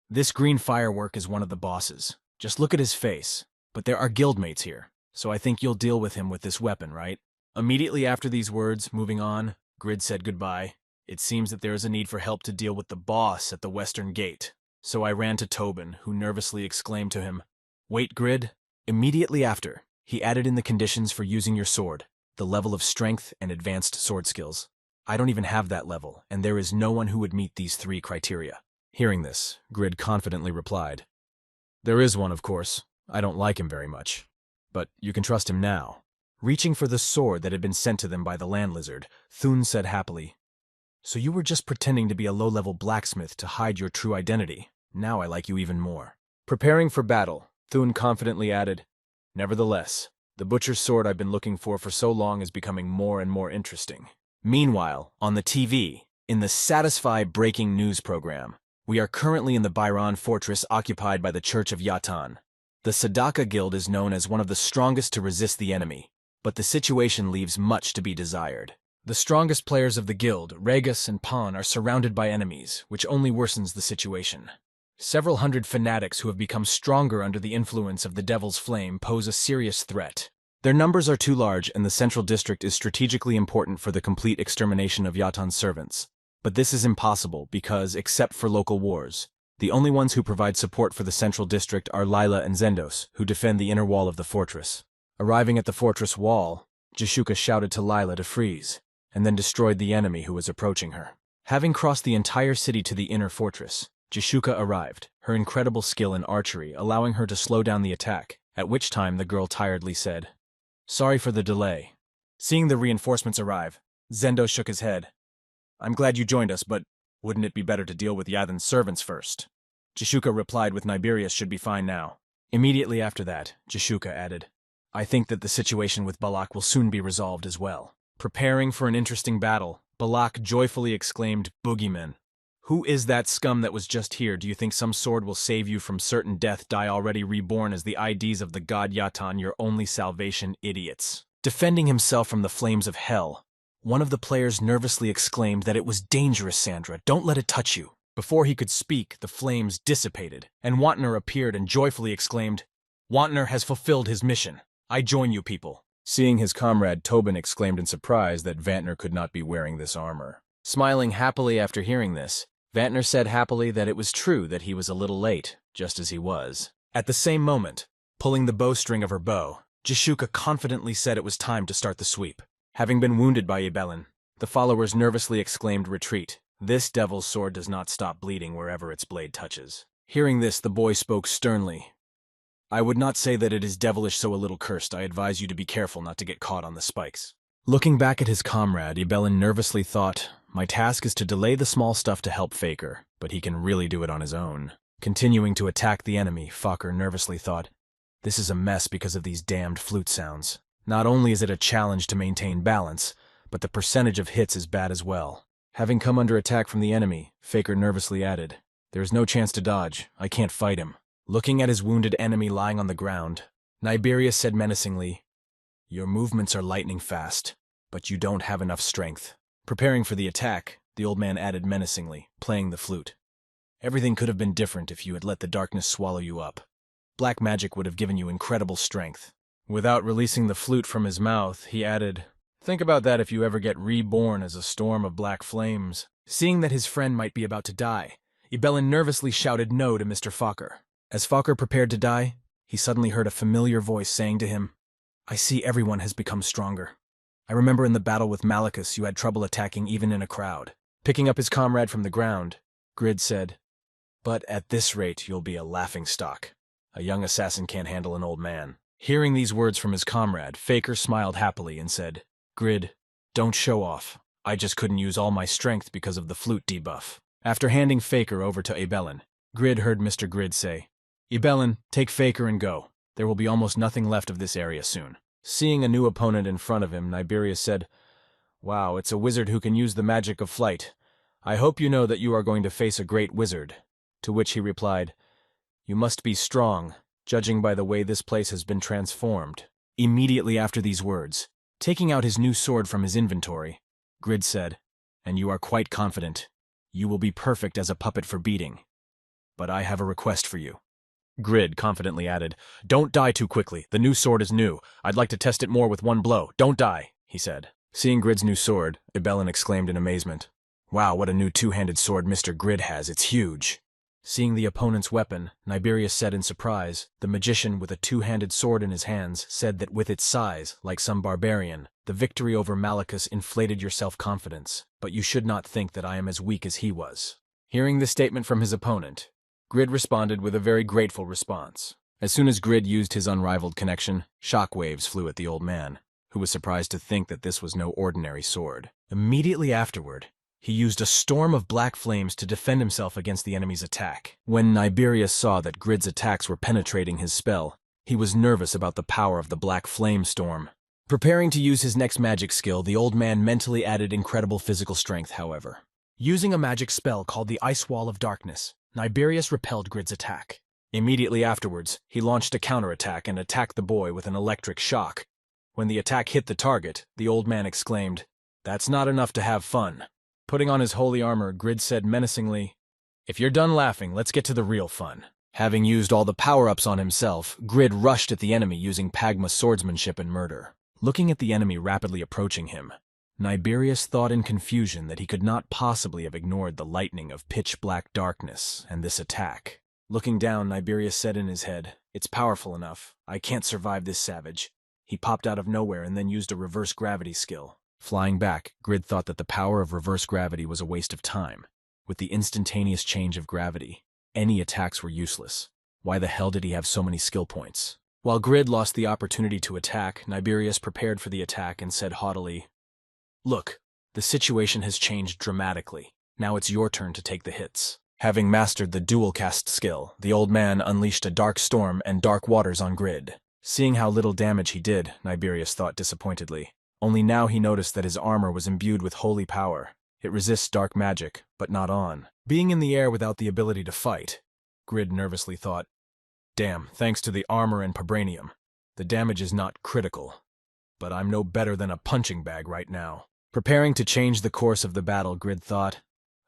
"This green firework is one of the bosses. Just look at his face. But there are guildmates here, so I think you'll deal with him with this weapon, right?" Immediately after these words, moving on, Grid said goodbye. "It seems that there is a need for help to deal with the boss at the western gate." So I ran to Tobin, who nervously exclaimed to him, "Wait, Grid." Immediately after, he added in the conditions for using your sword, the level of strength and advanced sword skills. I don't even have that level, and there is no one who would meet these 3 criteria. Hearing this, Grid confidently replied, "There is one, of course. I don't like him very much. But you can trust him now." Reaching for the sword that had been sent to them by the land lizard, Thun said happily, "So you were just pretending to be a low-level blacksmith to hide your true identity. Now I like you even more." Preparing for battle, Thun confidently added, "Nevertheless, the butcher's sword I've been looking for so long is becoming more and more interesting." Meanwhile, on the TV, in the Satisfy breaking news program, we are currently in the Byron fortress occupied by the Church of Yatan. The Sadaka Guild is known as one of the strongest to resist the enemy, but the situation leaves much to be desired. The strongest players of the guild, Regas and Pan, are surrounded by enemies, which only worsens the situation. Several hundred fanatics who have become stronger under the influence of the Devil's Flame pose a serious threat. Their numbers are too large, and the central district is strategically important for the complete extermination of Yatan's servants. But this is impossible because, except for local wars, the only ones who provide support for the central district are Lila and Zendos, who defend the inner wall of the fortress. Arriving at the fortress wall, Jishuka shouted to Lila to freeze, and then destroyed the enemy who was approaching her. Having crossed the entire city to the inner fortress, Jishuka arrived, her incredible skill in archery allowing her to slow down the attack, at which time the girl tiredly said, "Sorry for the delay." Seeing the reinforcements arrive, Zendo shook his head. "I'm glad you joined us, but wouldn't it be better to deal with Yathan's servants first?" Jishuka replied with Niberius should be fine now. Immediately after that, Jishuka added, "I think that the situation with Balak will soon be resolved as well." Preparing for an interesting battle, Balak joyfully exclaimed, "Boogeyman! Who is that scum that was just here? Do you think some sword will save you from certain death? Die already reborn as the IDs of the god Yatan, your only salvation, idiots." Defending himself from the flames of hell, one of the players nervously exclaimed that it was dangerous, Sandra, don't let it touch you. Before he could speak, the flames dissipated, and Wantner appeared and joyfully exclaimed, "Wantner has fulfilled his mission. I join you, people." Seeing his comrade, Tobin exclaimed in surprise that Vantner could not be wearing this armor. Smiling happily after hearing this, Vantner said happily that it was true that he was a little late, just as he was. At the same moment, pulling the bowstring of her bow, Jishuka confidently said it was time to start the sweep. Having been wounded by Ibelin, the followers nervously exclaimed retreat. This devil's sword does not stop bleeding wherever its blade touches. Hearing this, the boy spoke sternly. I would not say that it is devilish so a little cursed. I advise you to be careful not to get caught on the spikes. Looking back at his comrade, Ibelin nervously thought, my task is to delay the small stuff to help Faker, but he can really do it on his own. Continuing to attack the enemy, Faker nervously thought, this is a mess because of these damned flute sounds. Not only is it a challenge to maintain balance, but the percentage of hits is bad as well. Having come under attack from the enemy, Faker nervously added, there is no chance to dodge. I can't fight him. Looking at his wounded enemy lying on the ground, Niberius said menacingly, your movements are lightning fast, but you don't have enough strength. Preparing for the attack, the old man added menacingly, playing the flute. Everything could have been different if you had let the darkness swallow you up. Black magic would have given you incredible strength. Without releasing the flute from his mouth, he added, think about that if you ever get reborn as a storm of black flames. Seeing that his friend might be about to die, Ibelin nervously shouted no to Mr. Fokker. As Fokker prepared to die, he suddenly heard a familiar voice saying to him, I see everyone has become stronger. I remember in the battle with Malachus you had trouble attacking even in a crowd. Picking up his comrade from the ground, Grid said, but at this rate you'll be a laughingstock. A young assassin can't handle an old man. Hearing these words from his comrade, Faker smiled happily and said, Grid, don't show off. I just couldn't use all my strength because of the flute debuff. After handing Faker over to Ibelin, Grid heard Mr. Grid say, Ibelin, take Faker and go. There will be almost nothing left of this area soon. Seeing a new opponent in front of him, Niberius said, wow, it's a wizard who can use the magic of flight. I hope you know that you are going to face a great wizard. To which he replied, you must be strong, judging by the way this place has been transformed. Immediately after these words, taking out his new sword from his inventory, Grid said, and you are quite confident. You will be perfect as a puppet for beating. But I have a request for you. Grid confidently added, don't die too quickly. The new sword is new. I'd like to test it more with one blow. Don't die, he said. Seeing Grid's new sword, Ibelin exclaimed in amazement. Wow, what a new two-handed sword Mr. Grid has. It's huge. Seeing the opponent's weapon, Niberius said in surprise, the magician with a two-handed sword in his hands said that with its size, like some barbarian, the victory over Malachus inflated your self-confidence, but you should not think that I am as weak as he was. Hearing this statement from his opponent, Grid responded with a very grateful response. As soon as Grid used his unrivaled connection, shockwaves flew at the old man, who was surprised to think that this was no ordinary sword. Immediately afterward, he used a storm of black flames to defend himself against the enemy's attack. When Niberius saw that Grid's attacks were penetrating his spell, he was nervous about the power of the black flame storm. Preparing to use his next magic skill, the old man mentally added incredible physical strength, however. Using a magic spell called the Ice Wall of Darkness, Niberius repelled Grid's attack. Immediately afterwards, he launched a counterattack and attacked the boy with an electric shock. When the attack hit the target, the old man exclaimed, that's not enough to have fun. Putting on his holy armor, Grid said menacingly, if you're done laughing, let's get to the real fun. Having used all the power-ups on himself, Grid rushed at the enemy using Pagma swordsmanship and murder. Looking at the enemy rapidly approaching him, Niberius thought in confusion that he could not possibly have ignored the lightning of pitch-black darkness and this attack. Looking down, Niberius said in his head, it's powerful enough. I can't survive this savage. He popped out of nowhere and then used a reverse gravity skill. Flying back, Grid thought that the power of reverse gravity was a waste of time. With the instantaneous change of gravity, any attacks were useless. Why the hell did he have so many skill points? While Grid lost the opportunity to attack, Niberius prepared for the attack and said haughtily, look, the situation has changed dramatically. Now it's your turn to take the hits. Having mastered the dual cast skill, the old man unleashed a dark storm and dark waters on Grid. Seeing how little damage he did, Niberius thought disappointedly. Only now he noticed that his armor was imbued with holy power. It resists dark magic, but not on. Being in the air without the ability to fight, Grid nervously thought, damn, thanks to the armor and Pabranium, the damage is not critical. But I'm no better than a punching bag right now. Preparing to change the course of the battle, Grid thought,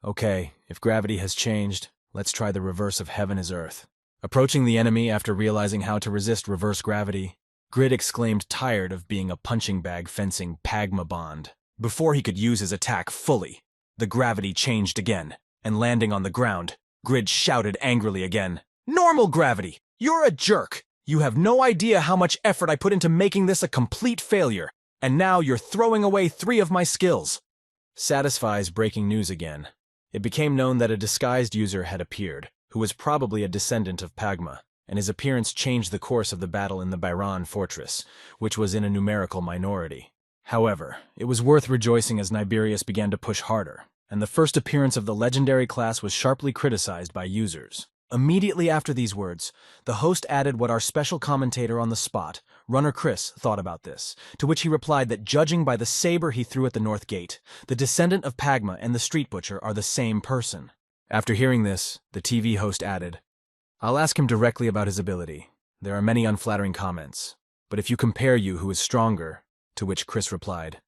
okay, if gravity has changed, let's try the reverse of heaven is earth. Approaching the enemy after realizing how to resist reverse gravity, Grid exclaimed, tired of being a punching bag fencing Pagma Bond. Before he could use his attack fully, the gravity changed again, and landing on the ground, Grid shouted angrily again, "Normal gravity! You're a jerk! You have no idea how much effort I put into making this a complete failure, and now you're throwing away 3 of my skills." Satisfies breaking news again. It became known that a disguised user had appeared, who was probably a descendant of Pagma, and his appearance changed the course of the battle in the Byron fortress, which was in a numerical minority. However, it was worth rejoicing as Niberius began to push harder, and the first appearance of the legendary class was sharply criticized by users. Immediately after these words, the host added what our special commentator on the spot, Runner Chris, thought about this, to which he replied that judging by the saber he threw at the North Gate, the descendant of Pagma and the Street Butcher are the same person. After hearing this, the TV host added, "I'll ask him directly about his ability. There are many unflattering comments, but if you compare you who is stronger," to which Chris replied,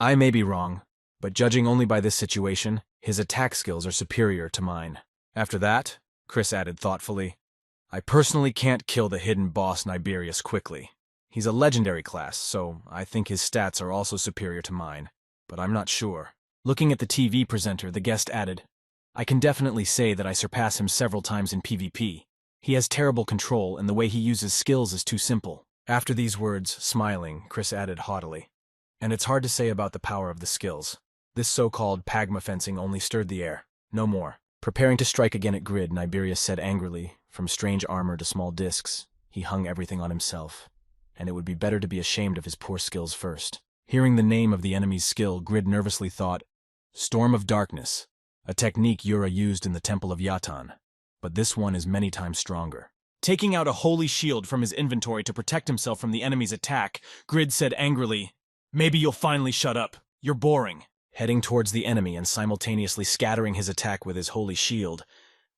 "I may be wrong, but judging only by this situation, his attack skills are superior to mine." After that, Chris added thoughtfully, "I personally can't kill the hidden boss Niberius quickly. He's a legendary class, so I think his stats are also superior to mine, but I'm not sure." Looking at the TV presenter, the guest added, "I can definitely say that I surpass him several times in PvP. He has terrible control, and the way he uses skills is too simple." After these words, smiling, Chris added haughtily, "And it's hard to say about the power of the skills. This so-called Pagma fencing only stirred the air, no more." Preparing to strike again at Grid, Niberius said angrily, "From strange armor to small discs, he hung everything on himself, and it would be better to be ashamed of his poor skills first." Hearing the name of the enemy's skill, Grid nervously thought, "Storm of Darkness, a technique Yura used in the Temple of Yatan, but this one is many times stronger." Taking out a holy shield from his inventory to protect himself from the enemy's attack, Grid said angrily, "Maybe you'll finally shut up. You're boring." Heading towards the enemy and simultaneously scattering his attack with his holy shield,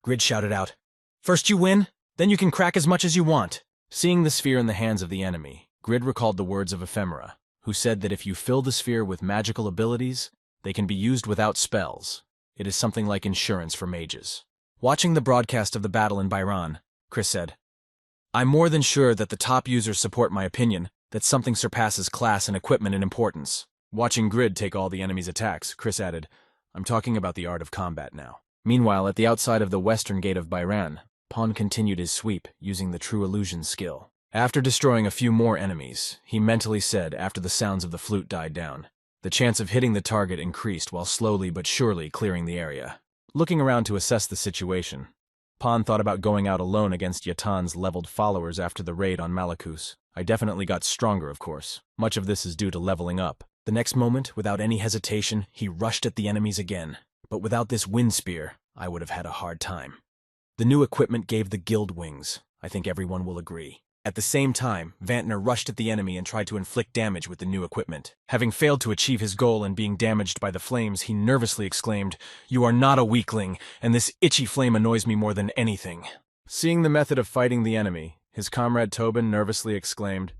Grid shouted out, "First you win, then you can crack as much as you want." Seeing the sphere in the hands of the enemy, Grid recalled the words of Ephemera, who said that if you fill the sphere with magical abilities, they can be used without spells. It is something like insurance for mages. Watching the broadcast of the battle in Byron, Chris said, "I'm more than sure that the top users support my opinion that something surpasses class and equipment in importance." Watching Grid take all the enemy's attacks, Chris added, "I'm talking about the art of combat now." Meanwhile, at the outside of the western gate of Byran, Pon continued his sweep, using the True Illusion skill. After destroying a few more enemies, he mentally said after the sounds of the flute died down, the chance of hitting the target increased while slowly but surely clearing the area. Looking around to assess the situation, Pon thought about going out alone against Yatan's leveled followers after the raid on Malakus. "I definitely got stronger, of course. Much of this is due to leveling up." The next moment, without any hesitation, he rushed at the enemies again. But without this wind spear, I would have had a hard time. The new equipment gave the guild wings. I think everyone will agree. At the same time, Vantner rushed at the enemy and tried to inflict damage with the new equipment. Having failed to achieve his goal and being damaged by the flames, he nervously exclaimed, "You are not a weakling, and this itchy flame annoys me more than anything." Seeing the method of fighting the enemy, his comrade Tobin nervously exclaimed,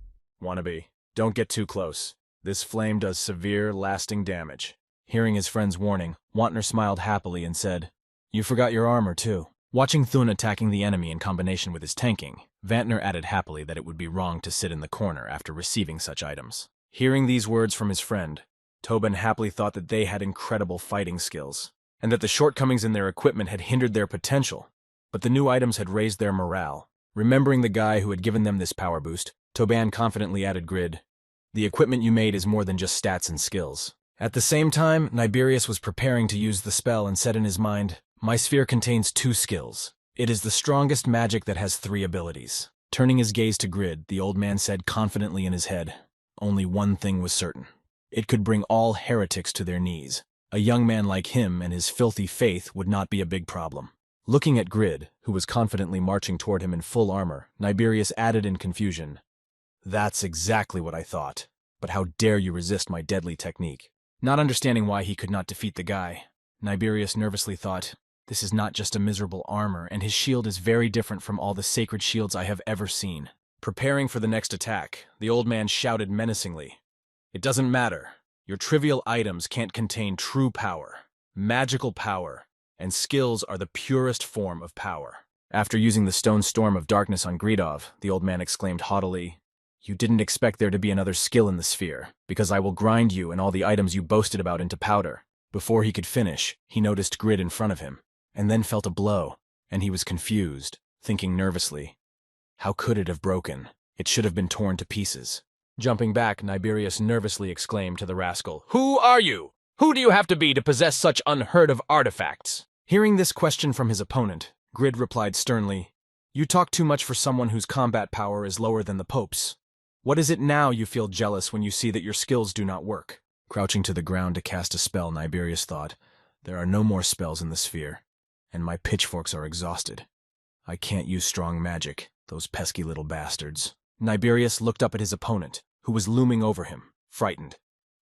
"Wannabe, don't get too close. This flame does severe, lasting damage." Hearing his friend's warning, Wantner smiled happily and said, "You forgot your armor, too." Watching Thun attacking the enemy in combination with his tanking, Vantner added happily that it would be wrong to sit in the corner after receiving such items. Hearing these words from his friend, Tobin happily thought that they had incredible fighting skills, and that the shortcomings in their equipment had hindered their potential, but the new items had raised their morale. Remembering the guy who had given them this power boost, Tobin confidently added Grid, "The equipment you made is more than just stats and skills." At the same time, Niberius was preparing to use the spell and said in his mind, "My sphere contains 2 skills. It is the strongest magic that has 3 abilities." Turning his gaze to Grid, the old man said confidently in his head, "Only one thing was certain. It could bring all heretics to their knees. A young man like him and his filthy faith would not be a big problem." Looking at Grid, who was confidently marching toward him in full armor, Niberius added in confusion, "That's exactly what I thought. But how dare you resist my deadly technique?" Not understanding why he could not defeat the guy, Niberius nervously thought, "This is not just a miserable armor, and his shield is very different from all the sacred shields I have ever seen." Preparing for the next attack, the old man shouted menacingly, "It doesn't matter. Your trivial items can't contain true power. Magical power and skills are the purest form of power." After using the stone storm of darkness on Gridov, the old man exclaimed haughtily, You didn't expect there to be another skill in the sphere, because I will grind you and all the items you boasted about into powder. Before he could finish, he noticed Grid in front of him, and then felt a blow, and he was confused, thinking nervously. How could it have broken? It should have been torn to pieces. Jumping back, Niberius nervously exclaimed to the rascal, "Who are you? Who do you have to be to possess such unheard-of artifacts?" Hearing this question from his opponent, Grid replied sternly, "You talk too much for someone whose combat power is lower than the Pope's. What is it now you feel jealous when you see that your skills do not work?" Crouching to the ground to cast a spell, Niberius thought, "There are no more spells in the sphere, and my pitchforks are exhausted. I can't use strong magic, those pesky little bastards." Niberius looked up at his opponent, who was looming over him, frightened.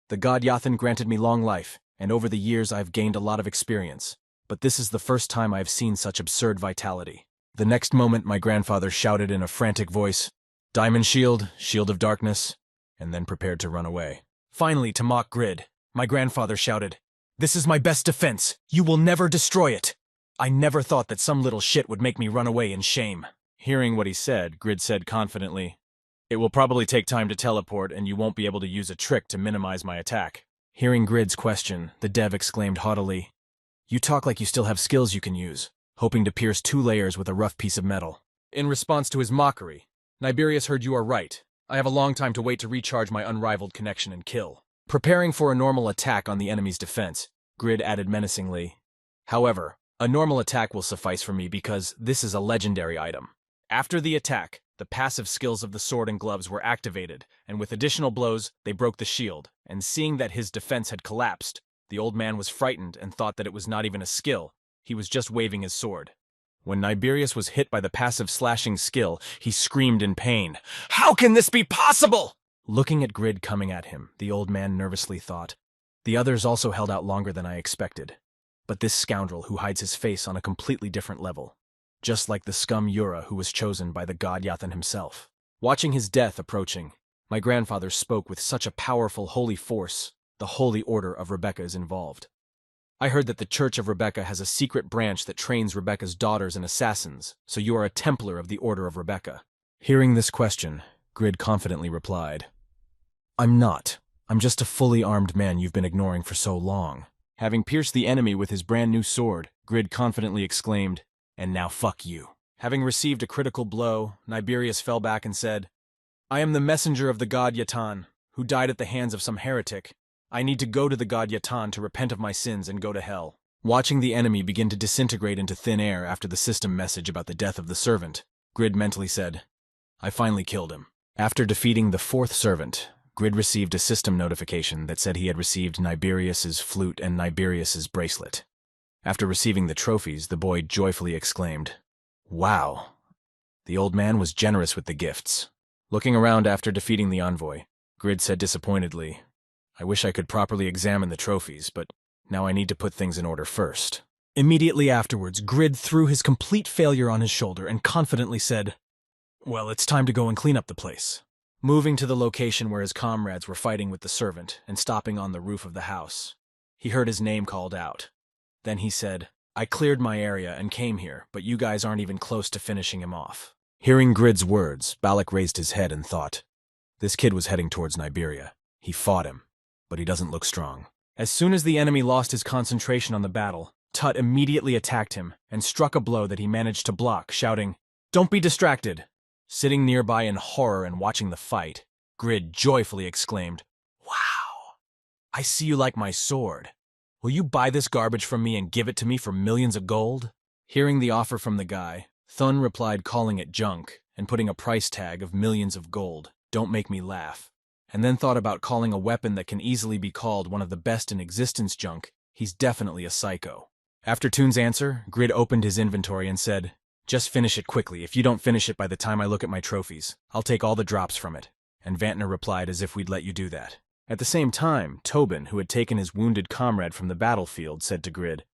"The god Yathan granted me long life, and over the years I have gained a lot of experience, but this is the first time I have seen such absurd vitality." The next moment my grandfather shouted in a frantic voice, "Diamond shield, shield of darkness," and then prepared to run away. Finally, to mock Grid, my grandfather shouted, "This is my best defense. You will never destroy it." I never thought that some little shit would make me run away in shame. Hearing what he said, Grid said confidently, "It will probably take time to teleport, and you won't be able to use a trick to minimize my attack." Hearing Grid's question, the dev exclaimed haughtily, "You talk like you still have skills you can use," hoping to pierce 2 layers with a rough piece of metal. In response to his mockery, Niberius heard, "You are right. I have a long time to wait to recharge my unrivaled connection and kill." Preparing for a normal attack on the enemy's defense, Grid added menacingly, "However, a normal attack will suffice for me because this is a legendary item." After the attack, the passive skills of the sword and gloves were activated, and with additional blows, they broke the shield, and seeing that his defense had collapsed, the old man was frightened and thought that it was not even a skill, he was just waving his sword. When Niberius was hit by the passive slashing skill, he screamed in pain, "How can this be possible?" Looking at Grid coming at him, the old man nervously thought, "The others also held out longer than I expected. But this scoundrel who hides his face on a completely different level, just like the scum Yura who was chosen by the god Yathan himself." Watching his death approaching, my grandfather spoke with such a powerful holy force, the Holy Order of Rebecca is involved. "I heard that the Church of Rebecca has a secret branch that trains Rebecca's daughters and assassins, so you are a Templar of the Order of Rebecca." Hearing this question, Grid confidently replied, "I'm not. I'm just a fully armed man you've been ignoring for so long." Having pierced the enemy with his brand new sword, Grid confidently exclaimed, "And now fuck you." Having received a critical blow, Niberius fell back and said, "I am the messenger of the god Yatan, who died at the hands of some heretic. I need to go to the god Yatan to repent of my sins and go to hell." Watching the enemy begin to disintegrate into thin air after the system message about the death of the servant, Grid mentally said, "I finally killed him." After defeating the 4th servant, Grid received a system notification that said he had received Niberius's flute and Niberius's bracelet. After receiving the trophies, the boy joyfully exclaimed, "Wow." The old man was generous with the gifts. Looking around after defeating the envoy, Grid said disappointedly, "I wish I could properly examine the trophies, but now I need to put things in order first." Immediately afterwards, Grid threw his complete failure on his shoulder and confidently said, "Well, it's time to go and clean up the place." Moving to the location where his comrades were fighting with the servant and stopping on the roof of the house, he heard his name called out. Then he said, "I cleared my area and came here, but you guys aren't even close to finishing him off." Hearing Grid's words, Balak raised his head and thought, "This kid was heading towards Niberia. He fought him, but he doesn't look strong." As soon as the enemy lost his concentration on the battle, Tut immediately attacked him and struck a blow that he managed to block, shouting, "Don't be distracted." Sitting nearby in horror and watching the fight, Grid joyfully exclaimed, "Wow, I see you like my sword. Will you buy this garbage from me and give it to me for millions of gold?" Hearing the offer from the guy, Thun replied calling it junk and putting a price tag of millions of gold. "Don't make me laugh." And then thought about calling a weapon that can easily be called one of the best in existence junk. He's definitely a psycho. After Toon's answer, Grid opened his inventory and said, "Just finish it quickly. If you don't finish it by the time I look at my trophies, I'll take all the drops from it." And Vantner replied as if we'd let you do that. At the same time, Tobin, who had taken his wounded comrade from the battlefield, said to Grid,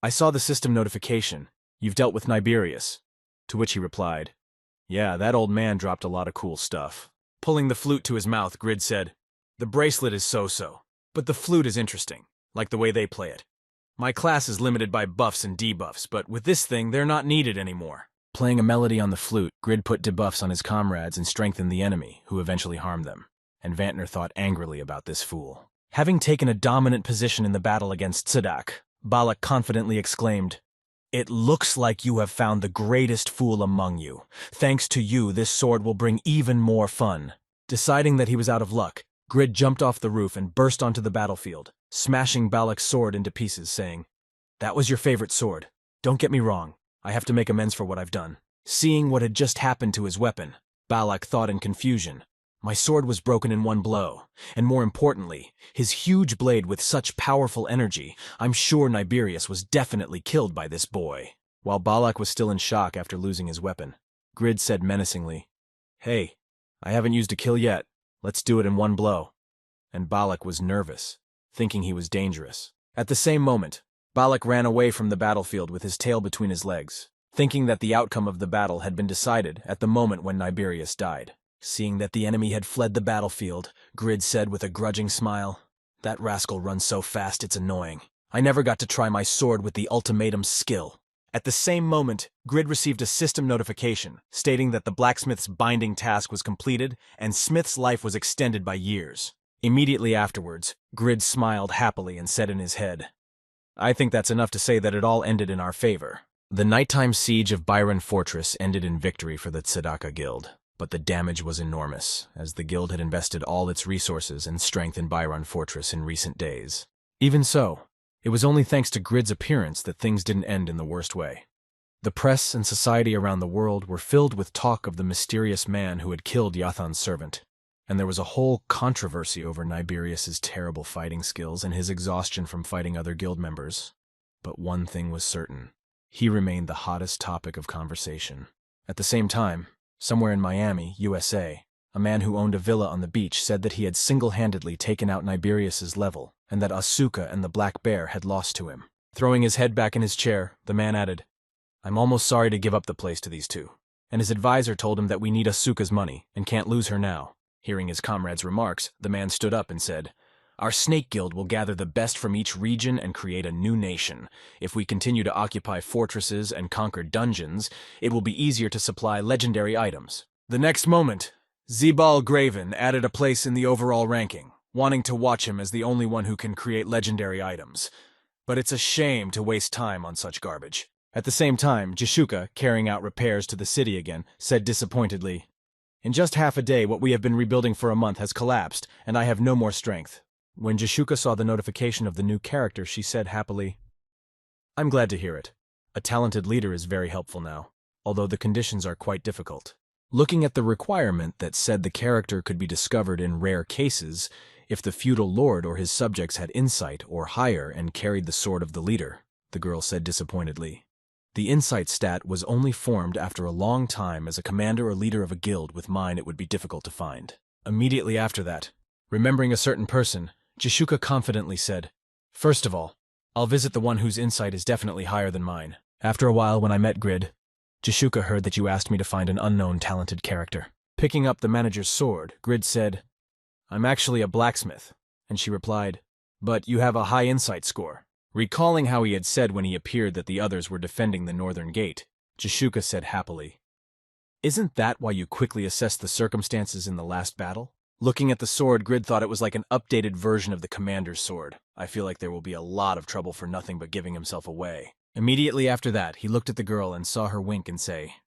"I saw the system notification. You've dealt with Niberius." To which he replied, "Yeah, that old man dropped a lot of cool stuff." Pulling the flute to his mouth, Grid said, "The bracelet is so-so, but the flute is interesting, like the way they play it. My class is limited by buffs and debuffs, but with this thing, they're not needed anymore." Playing a melody on the flute, Grid put debuffs on his comrades and strengthened the enemy, who eventually harmed them. And Vantner thought angrily about this fool. Having taken a dominant position in the battle against Tsudak, Balak confidently exclaimed, "It looks like you have found the greatest fool among you. Thanks to you, this sword will bring even more fun." Deciding that he was out of luck, Grid jumped off the roof and burst onto the battlefield, smashing Balak's sword into pieces, saying, "That was your favorite sword. Don't get me wrong, I have to make amends for what I've done." Seeing what had just happened to his weapon, Balak thought in confusion, "My sword was broken in one blow, and more importantly, his huge blade with such powerful energy, I'm sure Niberius was definitely killed by this boy." While Balak was still in shock after losing his weapon, Grid said menacingly, "Hey, I haven't used a kill yet. Let's do it in one blow." And Balak was nervous, thinking he was dangerous. At the same moment, Balak ran away from the battlefield with his tail between his legs, thinking that the outcome of the battle had been decided at the moment when Niberius died. Seeing that the enemy had fled the battlefield, Grid said with a grudging smile, "That rascal runs so fast it's annoying. I never got to try my sword with the ultimatum skill." At the same moment, Grid received a system notification stating that the blacksmith's binding task was completed and Smith's life was extended by years. Immediately afterwards, Grid smiled happily and said in his head, "I think that's enough to say that it all ended in our favor." The nighttime siege of Byron Fortress ended in victory for the Tzedaka Guild. But the damage was enormous, as the guild had invested all its resources and strength in Byron Fortress in recent days. Even so, it was only thanks to Grid's appearance that things didn't end in the worst way. The press and society around the world were filled with talk of the mysterious man who had killed Yathan's servant, and there was a whole controversy over Niberius's terrible fighting skills and his exhaustion from fighting other guild members. But one thing was certain. He remained the hottest topic of conversation. At the same time, somewhere in Miami, USA, a man who owned a villa on the beach said that he had single-handedly taken out Niberius's level and that Asuka and the Black Bear had lost to him. Throwing his head back in his chair, the man added, "I'm almost sorry to give up the place to these two." And his advisor told him that we need Asuka's money and can't lose her now. Hearing his comrade's remarks, the man stood up and said, "Our Snake Guild will gather the best from each region and create a new nation. If we continue to occupy fortresses and conquer dungeons, it will be easier to supply legendary items." The next moment, Zebal Graven added a place in the overall ranking, wanting to watch him as the only one who can create legendary items. But it's a shame to waste time on such garbage. At the same time, Jishuka, carrying out repairs to the city again, said disappointedly, "In just half a day, what we have been rebuilding for a month has collapsed, and I have no more strength." When Jishuka saw the notification of the new character, she said happily, "I'm glad to hear it. A talented leader is very helpful now, although the conditions are quite difficult." Looking at the requirement that said the character could be discovered in rare cases if the feudal lord or his subjects had insight or higher and carried the sword of the leader, the girl said disappointedly. The insight stat was only formed after a long time as a commander or leader of a guild with mine it would be difficult to find. Immediately after that, remembering a certain person, Jishuka confidently said, "First of all, I'll visit the one whose insight is definitely higher than mine." After a while, when I met Grid, Jishuka heard that you asked me to find an unknown talented character. Picking up the manager's sword, Grid said, "I'm actually a blacksmith," and she replied, "But you have a high insight score." Recalling how he had said when he appeared that the others were defending the northern gate, Jishuka said happily, "Isn't that why you quickly assessed the circumstances in the last battle?" Looking at the sword, Grid thought it was like an updated version of the commander's sword. "I feel like there will be a lot of trouble for nothing but giving himself away." Immediately after that, he looked at the girl and saw her wink and say,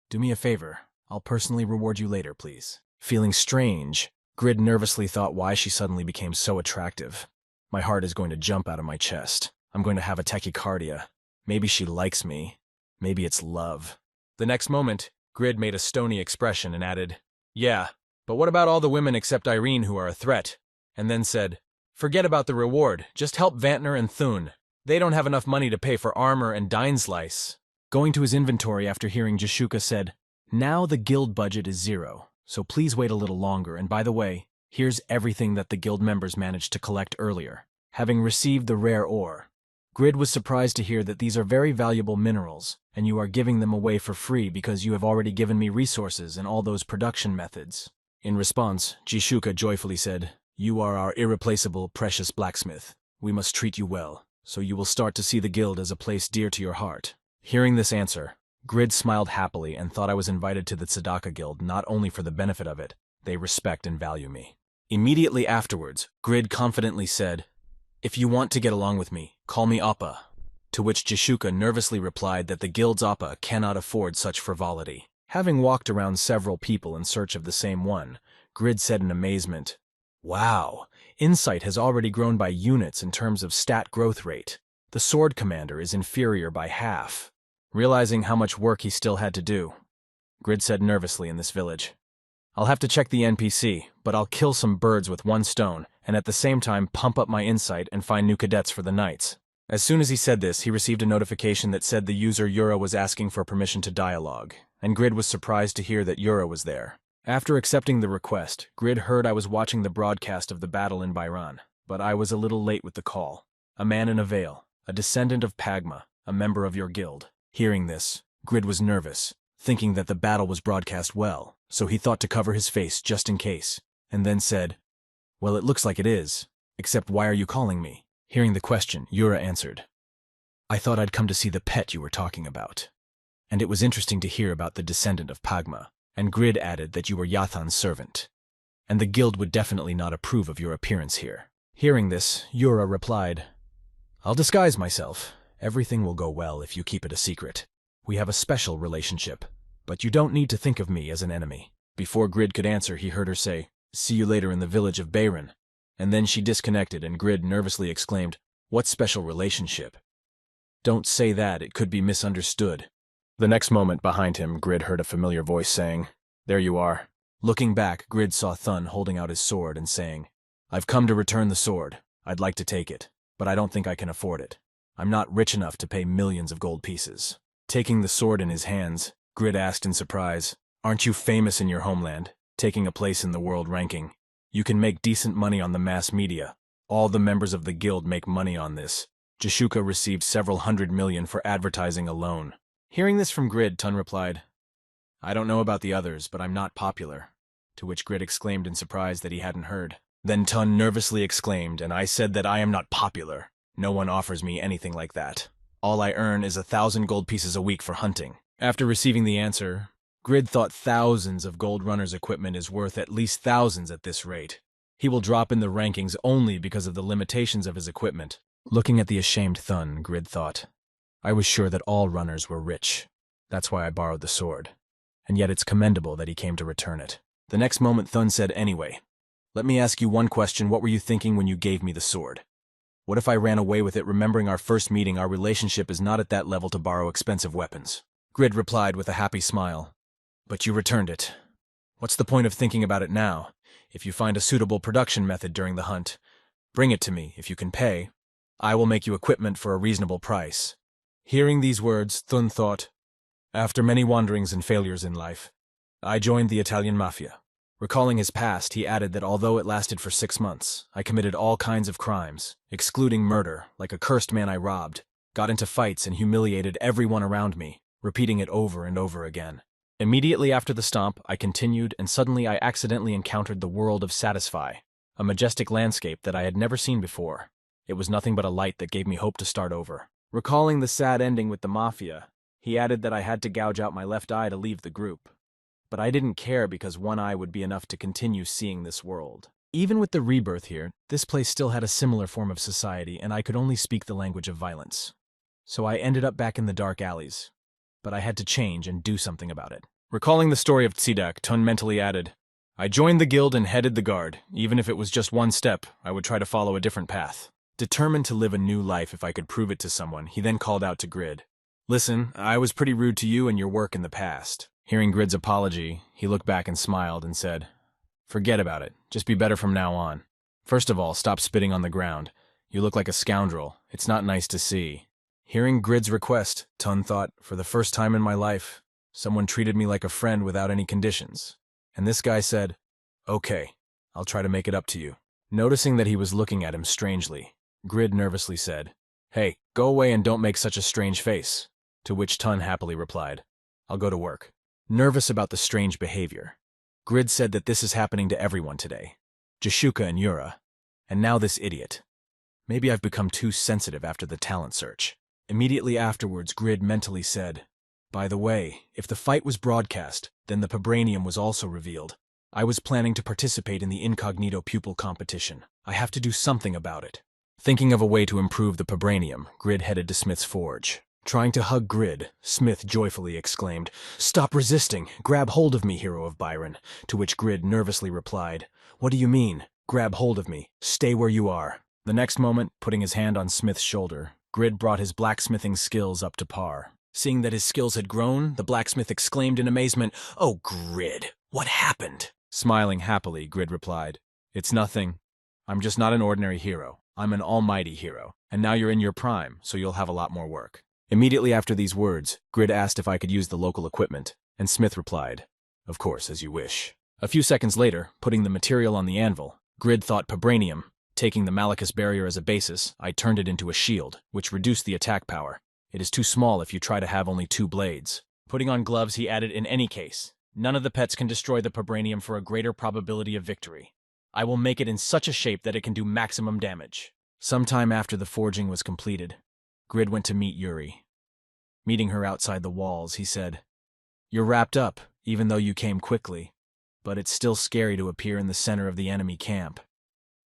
"Do me a favor. I'll personally reward you later, please." Feeling strange, Grid nervously thought why she suddenly became so attractive. My heart is going to jump out of my chest. I'm going to have a tachycardia. Maybe she likes me. Maybe it's love. The next moment, Grid made a stony expression and added, "Yeah, but what about all the women except Irene who are a threat?" And then said, "Forget about the reward. Just help Vantner and Thun. They don't have enough money to pay for armor and Dineslice." Going to his inventory after hearing Jishuka said, "Now the guild budget is 0, so please wait a little longer, and by the way, here's everything that the guild members managed to collect earlier." Having received the rare ore, Grid was surprised to hear that these are very valuable minerals, and you are giving them away for free because you have already given me resources and all those production methods. In response, Jishuka joyfully said, "You are our irreplaceable, precious blacksmith. We must treat you well, so you will start to see the guild as a place dear to your heart." Hearing this answer, Grid smiled happily and thought I was invited to the Tzedakah Guild not only for the benefit of it, they respect and value me. Immediately afterwards, Grid confidently said, "If you want to get along with me, call me Appa." To which Jashuka nervously replied that the guild's Appa cannot afford such frivolity. Having walked around several people in search of the same one, Grid said in amazement, "Wow, Insight has already grown by units in terms of stat growth rate. The Sword Commander is inferior by half." Realizing how much work he still had to do, Grid said nervously in this village, "I'll have to check the NPC, but I'll kill some birds with one stone, and at the same time pump up my insight and find new cadets for the knights." As soon as he said this, he received a notification that said the user Yura was asking for permission to dialogue, and Grid was surprised to hear that Yura was there. After accepting the request, Grid heard I was watching the broadcast of the battle in Byron, but I was a little late with the call. "A man in a veil, a descendant of Pagma, a member of your guild." Hearing this, Grid was nervous, thinking that the battle was broadcast well, so he thought to cover his face just in case, and then said, "Well, it looks like it is, except why are you calling me?" Hearing the question, Yura answered, "I thought I'd come to see the pet you were talking about. And it was interesting to hear about the descendant of Pagma." And Grid added that you were Yathan's servant, and the guild would definitely not approve of your appearance here. Hearing this, Yura replied, "I'll disguise myself. Everything will go well if you keep it a secret. We have a special relationship, but you don't need to think of me as an enemy." Before Grid could answer, he heard her say, "See you later in the village of Bayron." And then she disconnected and Grid nervously exclaimed, "What special relationship? Don't say that, it could be misunderstood." The next moment, behind him, Grid heard a familiar voice saying, "There you are." Looking back, Grid saw Thun holding out his sword and saying, "I've come to return the sword. I'd like to take it, but I don't think I can afford it. I'm not rich enough to pay millions of gold pieces." Taking the sword in his hands, Grid asked in surprise, "Aren't you famous in your homeland, taking a place in the world ranking? You can make decent money on the mass media. All the members of the guild make money on this. Jashuka received several hundred million for advertising alone." Hearing this from Grid, Tun replied, "I don't know about the others, but I'm not popular." To which Grid exclaimed in surprise that he hadn't heard. Then Tun nervously exclaimed, "And I said that I am not popular. No one offers me anything like that. All I earn is 1,000 gold pieces a week for hunting." After receiving the answer, Grid thought thousands of Gold Runner's equipment is worth at least thousands at this rate. He will drop in the rankings only because of the limitations of his equipment. Looking at the ashamed Thun, Grid thought, "I was sure that all runners were rich. That's why I borrowed the sword. And yet it's commendable that he came to return it." The next moment Thun said, "Anyway, let me ask you one question. What were you thinking when you gave me the sword? What if I ran away with it, remembering our first meeting? Our relationship is not at that level to borrow expensive weapons." Grid replied with a happy smile, "But you returned it. What's the point of thinking about it now? If you find a suitable production method during the hunt, bring it to me. If you can pay, I will make you equipment for a reasonable price." Hearing these words, Thun thought, "After many wanderings and failures in life, I joined the Italian mafia." Recalling his past, he added that although it lasted for 6 months, I committed all kinds of crimes, excluding murder, like a cursed man I robbed, got into fights and humiliated everyone around me, repeating it over and over again. Immediately after the stomp, I continued, and suddenly I accidentally encountered the world of Satisfy, a majestic landscape that I had never seen before. It was nothing but a light that gave me hope to start over. Recalling the sad ending with the mafia, he added that I had to gouge out my left eye to leave the group. But I didn't care because one eye would be enough to continue seeing this world. Even with the rebirth here, this place still had a similar form of society, and I could only speak the language of violence. So I ended up back in the dark alleys. But I had to change and do something about it. Recalling the story of Tsidak, Tun mentally added, "I joined the guild and headed the guard. Even if it was just one step, I would try to follow a different path." Determined to live a new life if I could prove it to someone, he then called out to Grid, "Listen, I was pretty rude to you and your work in the past." Hearing Grid's apology, he looked back and smiled and said, "Forget about it. Just be better from now on. First of all, stop spitting on the ground. You look like a scoundrel. It's not nice to see." Hearing Grid's request, Tun thought, for the first time in my life, someone treated me like a friend without any conditions. And this guy said, "Okay, I'll try to make it up to you." Noticing that he was looking at him strangely, Grid nervously said, "Hey, go away and don't make such a strange face." To which Tun happily replied, "I'll go to work." Nervous about the strange behavior, Grid said that this is happening to everyone today. Jashuka and Yura, and now this idiot. Maybe I've become too sensitive after the talent search. Immediately afterwards, Grid mentally said, By the way, if the fight was broadcast, then the Vibranium was also revealed. I was planning to participate in the incognito pupil competition. I have to do something about it. Thinking of a way to improve the Vibranium, Grid headed to Smith's forge. Trying to hug Grid, Smith joyfully exclaimed, "Stop resisting! Grab hold of me, hero of Byron," to which Grid nervously replied, "What do you mean? Grab hold of me. Stay where you are." The next moment, putting his hand on Smith's shoulder, Grid brought his blacksmithing skills up to par. Seeing that his skills had grown, the blacksmith exclaimed in amazement, "Oh, Grid, what happened?" Smiling happily, Grid replied, "It's nothing. I'm just not an ordinary hero. I'm an almighty hero, and now you're in your prime, so you'll have a lot more work." Immediately after these words, Grid asked if I could use the local equipment, and Smith replied, "Of course, as you wish." A few seconds later, putting the material on the anvil, Grid thought Vibranium. Taking the Malachus barrier as a basis, I turned it into a shield, which reduced the attack power. It is too small if you try to have only 2 blades. Putting on gloves, he added, "In any case, none of the pets can destroy the Vibranium for a greater probability of victory. I will make it in such a shape that it can do maximum damage." Sometime after the forging was completed, Grid went to meet Yuri. Meeting her outside the walls, he said, "You're wrapped up, even though you came quickly, but it's still scary to appear in the center of the enemy camp,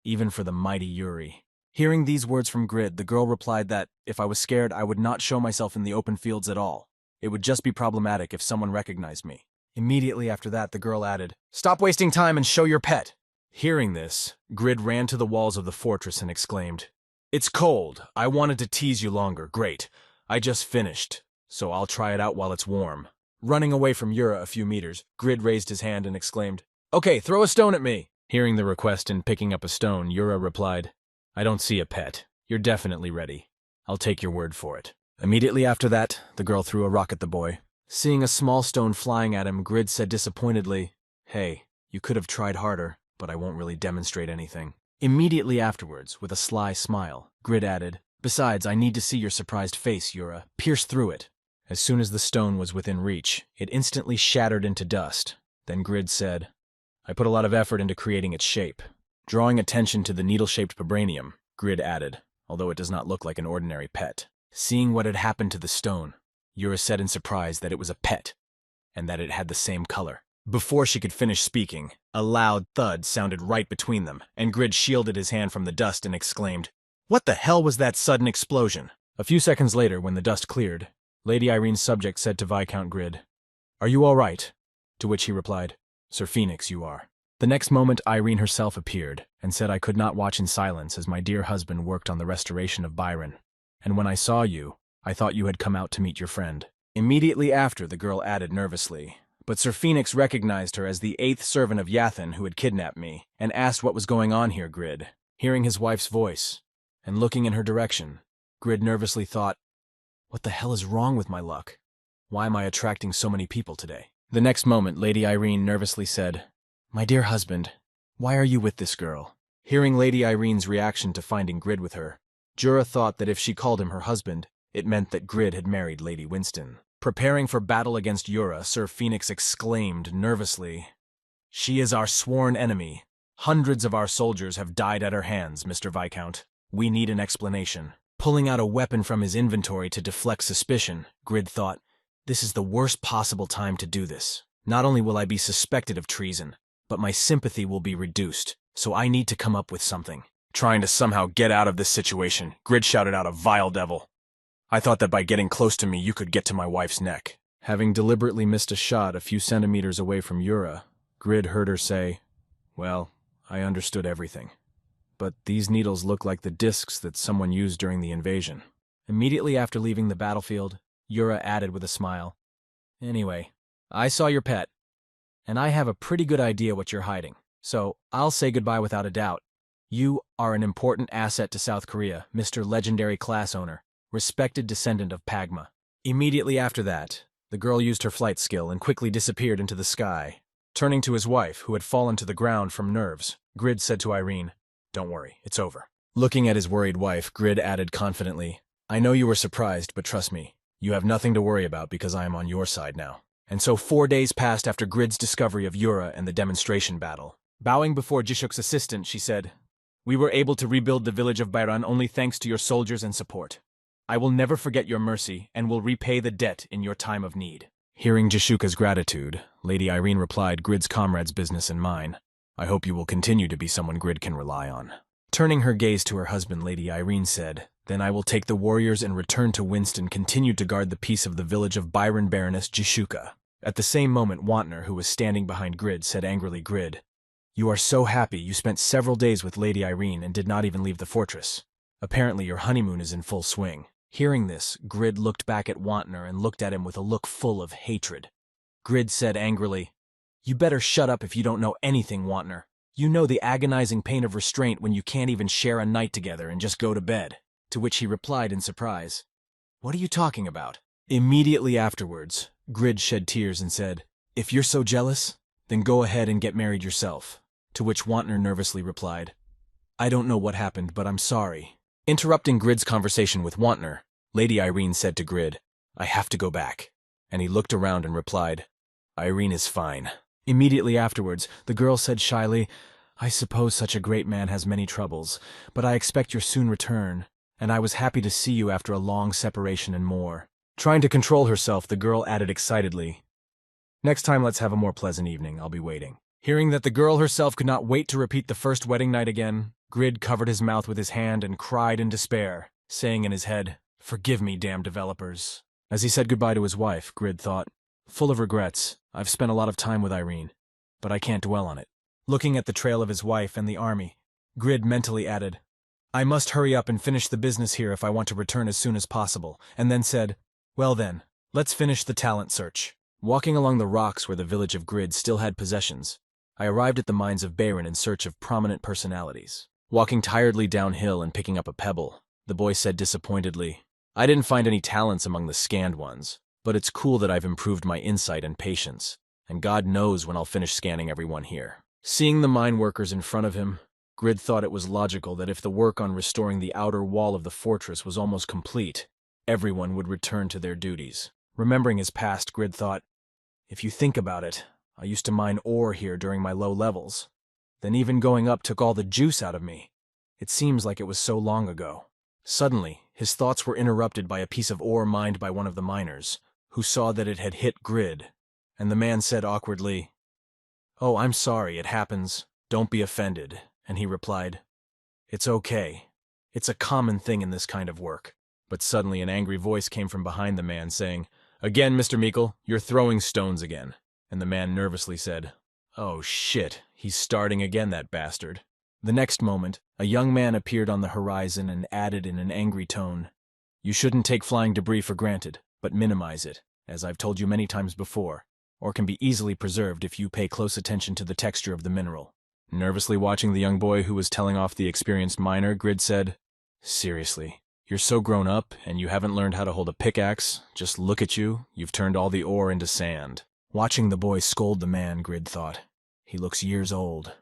even for the mighty Yuri." Hearing these words from Grid, the girl replied that, if I was scared, I would not show myself in the open fields at all. It would just be problematic if someone recognized me. Immediately after that, the girl added, "Stop wasting time and show your pet." Hearing this, Grid ran to the walls of the fortress and exclaimed, "It's cold. I wanted to tease you longer. Great. I just finished, so I'll try it out while it's warm." Running away from Yura a few meters, Grid raised his hand and exclaimed, "Okay, throw a stone at me." Hearing the request and picking up a stone, Yura replied, "I don't see a pet. You're definitely ready. I'll take your word for it." Immediately after that, the girl threw a rock at the boy. Seeing a small stone flying at him, Grid said disappointedly, "Hey, you could have tried harder, but I won't really demonstrate anything." Immediately afterwards, with a sly smile, Grid added, "Besides, I need to see your surprised face, Yura. Pierce through it." As soon as the stone was within reach, it instantly shattered into dust. Then Grid said, "I put a lot of effort into creating its shape." Drawing attention to the needle-shaped vibranium, Grid added, "Although it does not look like an ordinary pet." Seeing what had happened to the stone, Yura said in surprise that it was a pet, and that it had the same color. Before she could finish speaking, a loud thud sounded right between them, and Grid shielded his hand from the dust and exclaimed, "What the hell was that sudden explosion?" A few seconds later, when the dust cleared, Lady Irene's subject said to Viscount Grid, "Are you all right?" To which he replied, "Sir Phoenix, you are." The next moment Irene herself appeared, and said I could not watch in silence as my dear husband worked on the restoration of Byron. And when I saw you, I thought you had come out to meet your friend. Immediately after, the girl added nervously, "But Sir Phoenix recognized her as the 8th servant of Yathan who had kidnapped me, and asked what was going on here, Grid." Hearing his wife's voice, and looking in her direction, Grid nervously thought, "What the hell is wrong with my luck? Why am I attracting so many people today?" The next moment, Lady Irene nervously said, "My dear husband, why are you with this girl?" Hearing Lady Irene's reaction to finding Grid with her, Jura thought that if she called him her husband, it meant that Grid had married Lady Winston. Preparing for battle against Jura, Sir Phoenix exclaimed nervously, "She is our sworn enemy. Hundreds of our soldiers have died at her hands, Mr. Viscount. We need an explanation." Pulling out a weapon from his inventory to deflect suspicion, Grid thought, "This is the worst possible time to do this. Not only will I be suspected of treason, but my sympathy will be reduced, so I need to come up with something." Trying to somehow get out of this situation, Grid shouted out, "A vile devil. I thought that by getting close to me you could get to my wife's neck." Having deliberately missed a shot a few centimeters away from Jura, Grid heard her say, "Well, I understood everything. But these needles look like the discs that someone used during the invasion." Immediately after leaving the battlefield, Jura added with a smile, "Anyway, I saw your pet, and I have a pretty good idea what you're hiding, so I'll say goodbye without a doubt. You are an important asset to South Korea, Mr. Legendary Class Owner, respected descendant of Pagma." Immediately after that, the girl used her flight skill and quickly disappeared into the sky. Turning to his wife, who had fallen to the ground from nerves, Grid said to Irene, "Don't worry, it's over." Looking at his worried wife, Grid added confidently, "I know you were surprised, but trust me, you have nothing to worry about because I am on your side now." And so 4 days passed after Grid's discovery of Jura and the demonstration battle. Bowing before Jishuk's assistant, she said, "We were able to rebuild the village of Bayran only thanks to your soldiers and support. I will never forget your mercy and will repay the debt in your time of need. Hearing Jashuka's gratitude, Lady Irene replied, Grid's comrade's business and mine. I hope you will continue to be someone Grid can rely on. Turning her gaze to her husband, Lady Irene said, Then I will take the warriors and return to Winston, continued to guard the peace of the village of Byron Baroness Jashuka. At the same moment, Wantner, who was standing behind Grid, said angrily, Grid, you are so happy you spent several days with Lady Irene and did not even leave the fortress. Apparently your honeymoon is in full swing. Hearing this, Grid looked back at Wantner and looked at him with a look full of hatred. Grid said angrily, You better shut up if you don't know anything, Wantner. You know the agonizing pain of restraint when you can't even share a night together and just go to bed. To which he replied in surprise, What are you talking about? Immediately afterwards, Grid shed tears and said, If you're so jealous, then go ahead and get married yourself. To which Wantner nervously replied, I don't know what happened, but I'm sorry. Interrupting Grid's conversation with Wantner, Lady Irene said to Grid, I have to go back. And he looked around and replied, Irene is fine. Immediately afterwards, the girl said shyly, I suppose such a great man has many troubles, but I expect your soon return, and I was happy to see you after a long separation and more. Trying to control herself, the girl added excitedly, Next time let's have a more pleasant evening, I'll be waiting. Hearing that the girl herself could not wait to repeat the first wedding night again, Grid covered his mouth with his hand and cried in despair, saying in his head, Forgive me, damn developers. As he said goodbye to his wife, Grid thought, Full of regrets, I've spent a lot of time with Irene, but I can't dwell on it. Looking at the trail of his wife and the army, Grid mentally added, I must hurry up and finish the business here if I want to return as soon as possible, and then said, Well then, let's finish the talent search. Walking along the rocks where the village of Grid still had possessions, I arrived at the mines of Bayron in search of prominent personalities. Walking tiredly downhill and picking up a pebble, the boy said disappointedly, I didn't find any talents among the scanned ones, but it's cool that I've improved my insight and patience, and God knows when I'll finish scanning everyone here. Seeing the mine workers in front of him, Grid thought it was logical that if the work on restoring the outer wall of the fortress was almost complete, everyone would return to their duties. Remembering his past, Grid thought, If you think about it, I used to mine ore here during my low levels. Then even going up took all the juice out of me. It seems like it was so long ago. Suddenly, his thoughts were interrupted by a piece of ore mined by one of the miners, who saw that it had hit Grid, and the man said awkwardly, Oh, I'm sorry, it happens. Don't be offended. And he replied, It's okay. It's a common thing in this kind of work. But suddenly an angry voice came from behind the man saying, Again, Mr. Meikle, you're throwing stones again. And the man nervously said, Oh shit, he's starting again, that bastard. The next moment, a young man appeared on the horizon and added in an angry tone, You shouldn't take flying debris for granted, but minimize it, as I've told you many times before, or can be easily preserved if you pay close attention to the texture of the mineral. Nervously watching the young boy who was telling off the experienced miner, Grid said, Seriously, you're so grown up and you haven't learned how to hold a pickaxe. Just look at you, you've turned all the ore into sand. Watching the boy scold the man, Grid thought, He looks years old,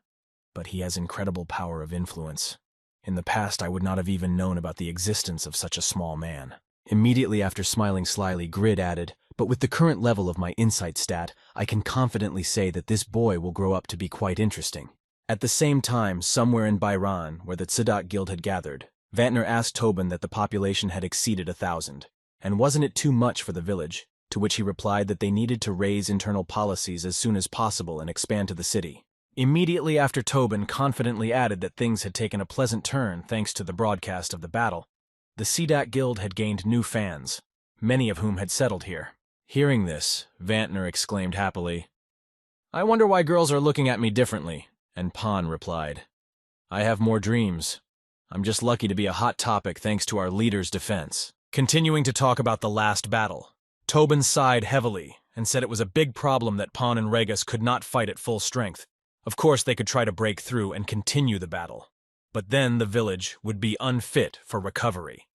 but he has incredible power of influence. In the past, I would not have even known about the existence of such a small man. Immediately after smiling slyly, Grid added, But with the current level of my insight stat, I can confidently say that this boy will grow up to be quite interesting. At the same time, somewhere in Bayran, where the Tsidat Guild had gathered, Vantner asked Tobin that the population had exceeded 1,000, and wasn't it too much for the village, to which he replied that they needed to raise internal policies as soon as possible and expand to the city. Immediately after, Tobin confidently added that things had taken a pleasant turn thanks to the broadcast of the battle. The Tsidat Guild had gained new fans, many of whom had settled here. Hearing this, Vantner exclaimed happily, I wonder why girls are looking at me differently. And Pan replied, I have more dreams. I'm just lucky to be a hot topic thanks to our leader's defense. Continuing to talk about the last battle, Tobin sighed heavily and said it was a big problem that Pan and Regus could not fight at full strength. Of course, they could try to break through and continue the battle, but then the village would be unfit for recovery.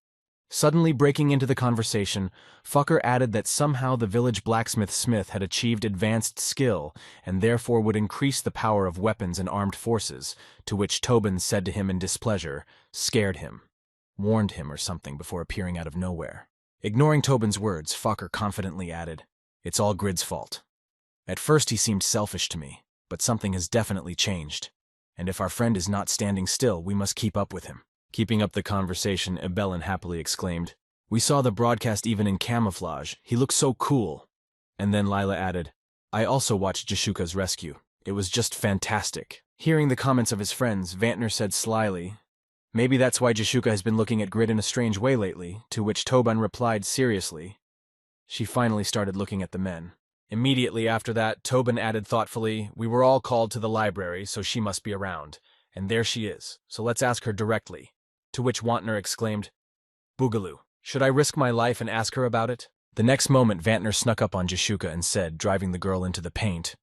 Suddenly breaking into the conversation, Fucker added that somehow the village blacksmith Smith had achieved advanced skill and therefore would increase the power of weapons and armed forces, to which Tobin said to him in displeasure, scared him, warned him or something before appearing out of nowhere. Ignoring Tobin's words, Fucker confidently added, It's all Grid's fault. At first he seemed selfish to me, but something has definitely changed, and if our friend is not standing still, we must keep up with him. Keeping up the conversation, Ibelin happily exclaimed, We saw the broadcast even in camouflage. He looked so cool. And then Lila added, I also watched Jishuka's rescue. It was just fantastic. Hearing the comments of his friends, Vantner said slyly, maybe that's why Jishuka has been looking at Grid in a strange way lately, to which Toban replied seriously. She finally started looking at the men. Immediately after that, Tobin added thoughtfully, we were all called to the library, so she must be around. And there she is, so let's ask her directly. To which Wantner exclaimed, Boogaloo, should I risk my life and ask her about it? The next moment, Vantner snuck up on Jishuka and said, driving the girl into the paint,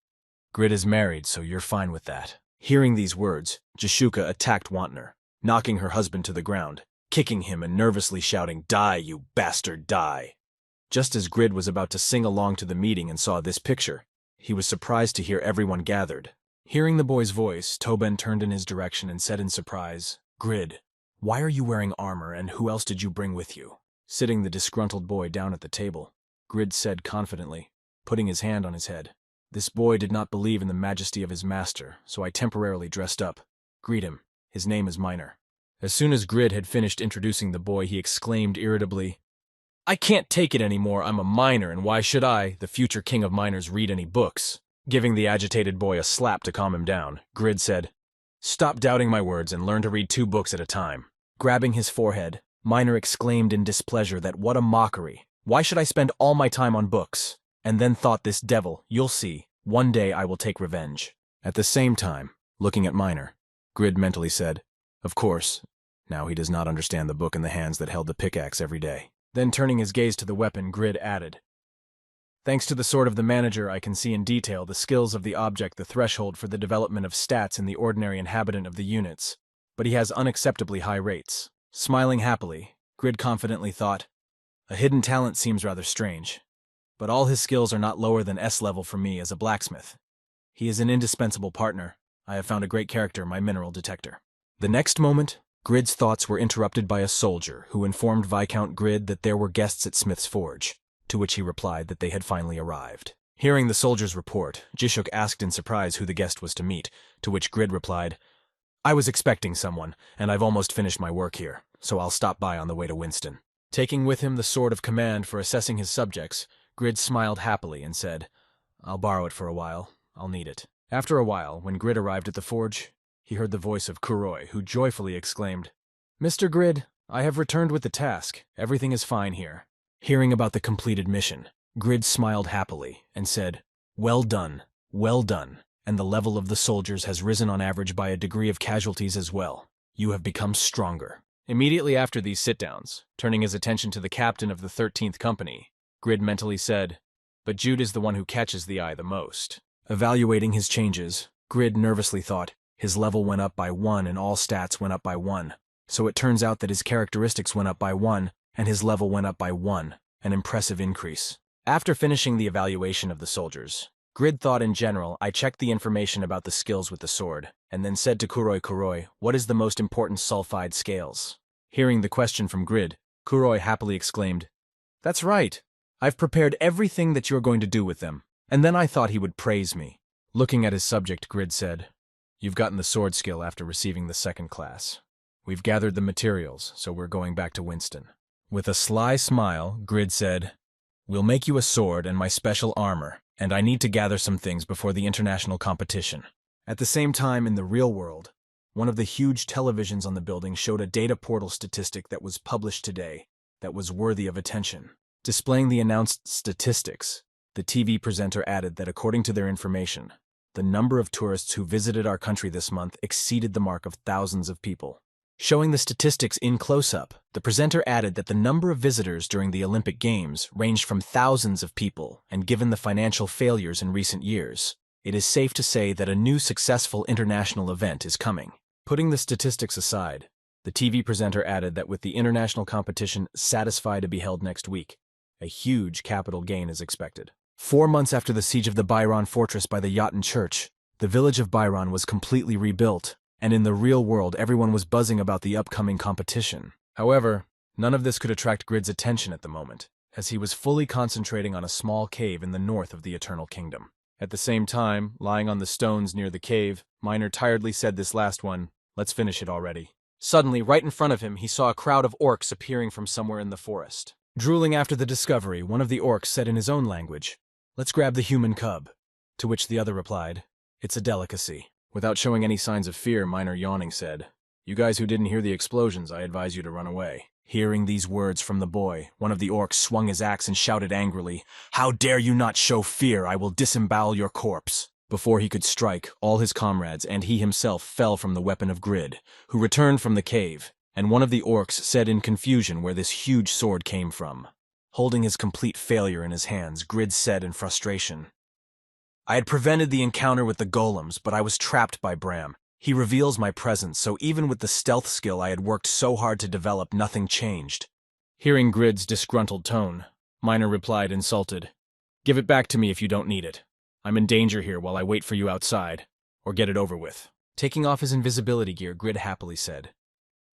Grid is married, so you're fine with that. Hearing these words, Jishuka attacked Wantner, knocking her husband to the ground, kicking him and nervously shouting, Die, you bastard, die. Just as Grid was about to sing along to the meeting and saw this picture, he was surprised to hear everyone gathered. Hearing the boy's voice, Toben turned in his direction and said in surprise, Grid, why are you wearing armor and who else did you bring with you? Sitting the disgruntled boy down at the table, Grid said confidently, putting his hand on his head, This boy did not believe in the majesty of his master, so I temporarily dressed up. Greet him. His name is Minor. As soon as Grid had finished introducing the boy, he exclaimed irritably, I can't take it anymore, I'm a minor, and why should I, the future king of minors, read any books? Giving the agitated boy a slap to calm him down, Grid said, Stop doubting my words and learn to read 2 books at a time. Grabbing his forehead, Minor exclaimed in displeasure that what a mockery. Why should I spend all my time on books? And then thought this devil, you'll see, one day I will take revenge. At the same time, looking at Minor, Grid mentally said, Of course, now he does not understand the book in the hands that held the pickaxe every day. Then turning his gaze to the weapon, Grid added, Thanks to the sword of the manager, I can see in detail the skills of the object, the threshold for the development of stats in the ordinary inhabitant of the units, but he has unacceptably high rates. Smiling happily, Grid confidently thought, A hidden talent seems rather strange, but all his skills are not lower than S level for me as a blacksmith. He is an indispensable partner. I have found a great character, my mineral detector. The next moment, Grid's thoughts were interrupted by a soldier who informed Viscount Grid that there were guests at Smith's Forge, to which he replied that they had finally arrived. Hearing the soldier's report, Jishuk asked in surprise who the guest was to meet, to which Grid replied, I was expecting someone, and I've almost finished my work here, so I'll stop by on the way to Winston. Taking with him the sword of command for assessing his subjects, Grid smiled happily and said, I'll borrow it for a while. I'll need it. After a while, when Grid arrived at the forge, he heard the voice of Kuroi, who joyfully exclaimed, Mr. Grid, I have returned with the task. Everything is fine here. Hearing about the completed mission, Grid smiled happily and said, well done, and the level of the soldiers has risen on average by a degree of casualties as well. You have become stronger. Immediately after these sit-downs, turning his attention to the captain of the 13th Company, Grid mentally said, but Jude is the one who catches the eye the most. Evaluating his changes, Grid nervously thought, his level went up by 1 and all stats went up by 1. So it turns out that his characteristics went up by 1 and his level went up by 1, an impressive increase. After finishing the evaluation of the soldiers, Grid thought in general, I checked the information about the skills with the sword, and then said to Kuroi, what is the most important sulfide scales? Hearing the question from Grid, Kuroi happily exclaimed, That's right. I've prepared everything that you're going to do with them. And then I thought he would praise me. Looking at his subject, Grid said, You've gotten the sword skill after receiving the 2nd class. We've gathered the materials, so we're going back to Winston. With a sly smile, Grid said, We'll make you a sword and my special armor, and I need to gather some things before the international competition. At the same time, in the real world, one of the huge televisions on the building showed a data portal statistic that was published today that was worthy of attention. Displaying the announced statistics, the TV presenter added that according to their information, the number of tourists who visited our country this month exceeded the mark of thousands of people. Showing the statistics in close-up, the presenter added that the number of visitors during the Olympic Games ranged from thousands of people, and given the financial failures in recent years, it is safe to say that a new successful international event is coming. Putting the statistics aside, the TV presenter added that with the international competition satisfied to be held next week, a huge capital gain is expected. 4 months after the siege of the Byron fortress by the Jotun Church, the village of Byron was completely rebuilt, and in the real world everyone was buzzing about the upcoming competition. However, none of this could attract Grid's attention at the moment, as he was fully concentrating on a small cave in the north of the Eternal Kingdom. At the same time, lying on the stones near the cave, Minor tiredly said this last one, Let's finish it already. Suddenly, right in front of him, he saw a crowd of orcs appearing from somewhere in the forest. Drooling after the discovery, one of the orcs said in his own language, "Let's grab the human cub." To which the other replied, "It's a delicacy." Without showing any signs of fear, Miner yawning said, "You guys who didn't hear the explosions, I advise you to run away." Hearing these words from the boy, one of the orcs swung his axe and shouted angrily, "How dare you not show fear? I will disembowel your corpse." Before he could strike, all his comrades and he himself fell from the weapon of Grid, who returned from the cave, and one of the orcs said in confusion where this huge sword came from. Holding his complete failure in his hands, Grid said in frustration, "I had prevented the encounter with the golems, but I was trapped by Bram. He reveals my presence, so even with the stealth skill I had worked so hard to develop, nothing changed." Hearing Grid's disgruntled tone, Miner replied, insulted, "Give it back to me if you don't need it. I'm in danger here while I wait for you outside, or get it over with." Taking off his invisibility gear, Grid happily said,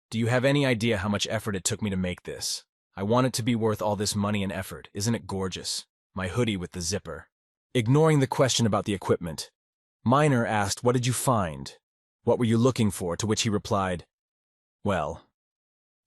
"Do you have any idea how much effort it took me to make this? I want it to be worth all this money and effort. Isn't it gorgeous? My hoodie with the zipper." Ignoring the question about the equipment, Miner asked, "What did you find? What were you looking for?" To which he replied, "Well,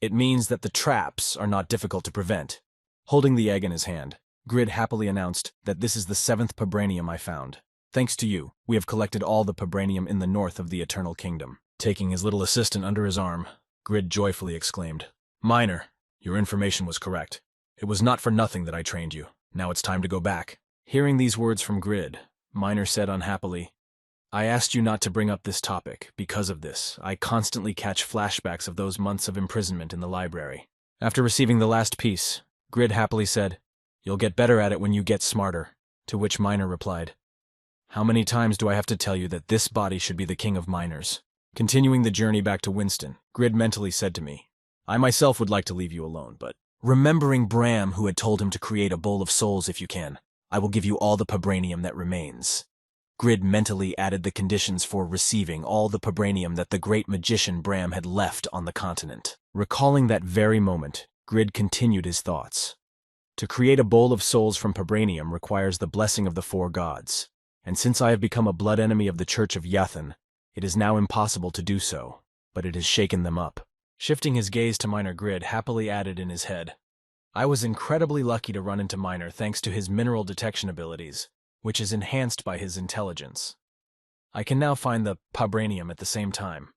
it means that the traps are not difficult to prevent." Holding the egg in his hand, Grid happily announced that this is the 7th Pabranium I found. "Thanks to you, we have collected all the Pabranium in the north of the Eternal Kingdom." Taking his little assistant under his arm, Grid joyfully exclaimed, "Miner, your information was correct. It was not for nothing that I trained you. Now it's time to go back." Hearing these words from Grid, Miner said unhappily, "I asked you not to bring up this topic. Because of this, I constantly catch flashbacks of those months of imprisonment in the library." After receiving the last piece, Grid happily said, "You'll get better at it when you get smarter." To which Miner replied, "How many times do I have to tell you that this body should be the king of miners?" Continuing the journey back to Winston, Grid mentally said to me, "I myself would like to leave you alone, but remembering Bram who had told him to create a bowl of souls if you can, I will give you all the Pabranium that remains." Grid mentally added the conditions for receiving all the Pabranium that the great magician Bram had left on the continent. Recalling that very moment, Grid continued his thoughts. To create a bowl of souls from Pabranium requires the blessing of the 4 gods, and since I have become a blood enemy of the Church of Yathan, it is now impossible to do so, but it has shaken them up. Shifting his gaze to Miner, Grid happily added in his head, "I was incredibly lucky to run into Miner thanks to his mineral detection abilities, which is enhanced by his intelligence. I can now find the Pabranium at the same time."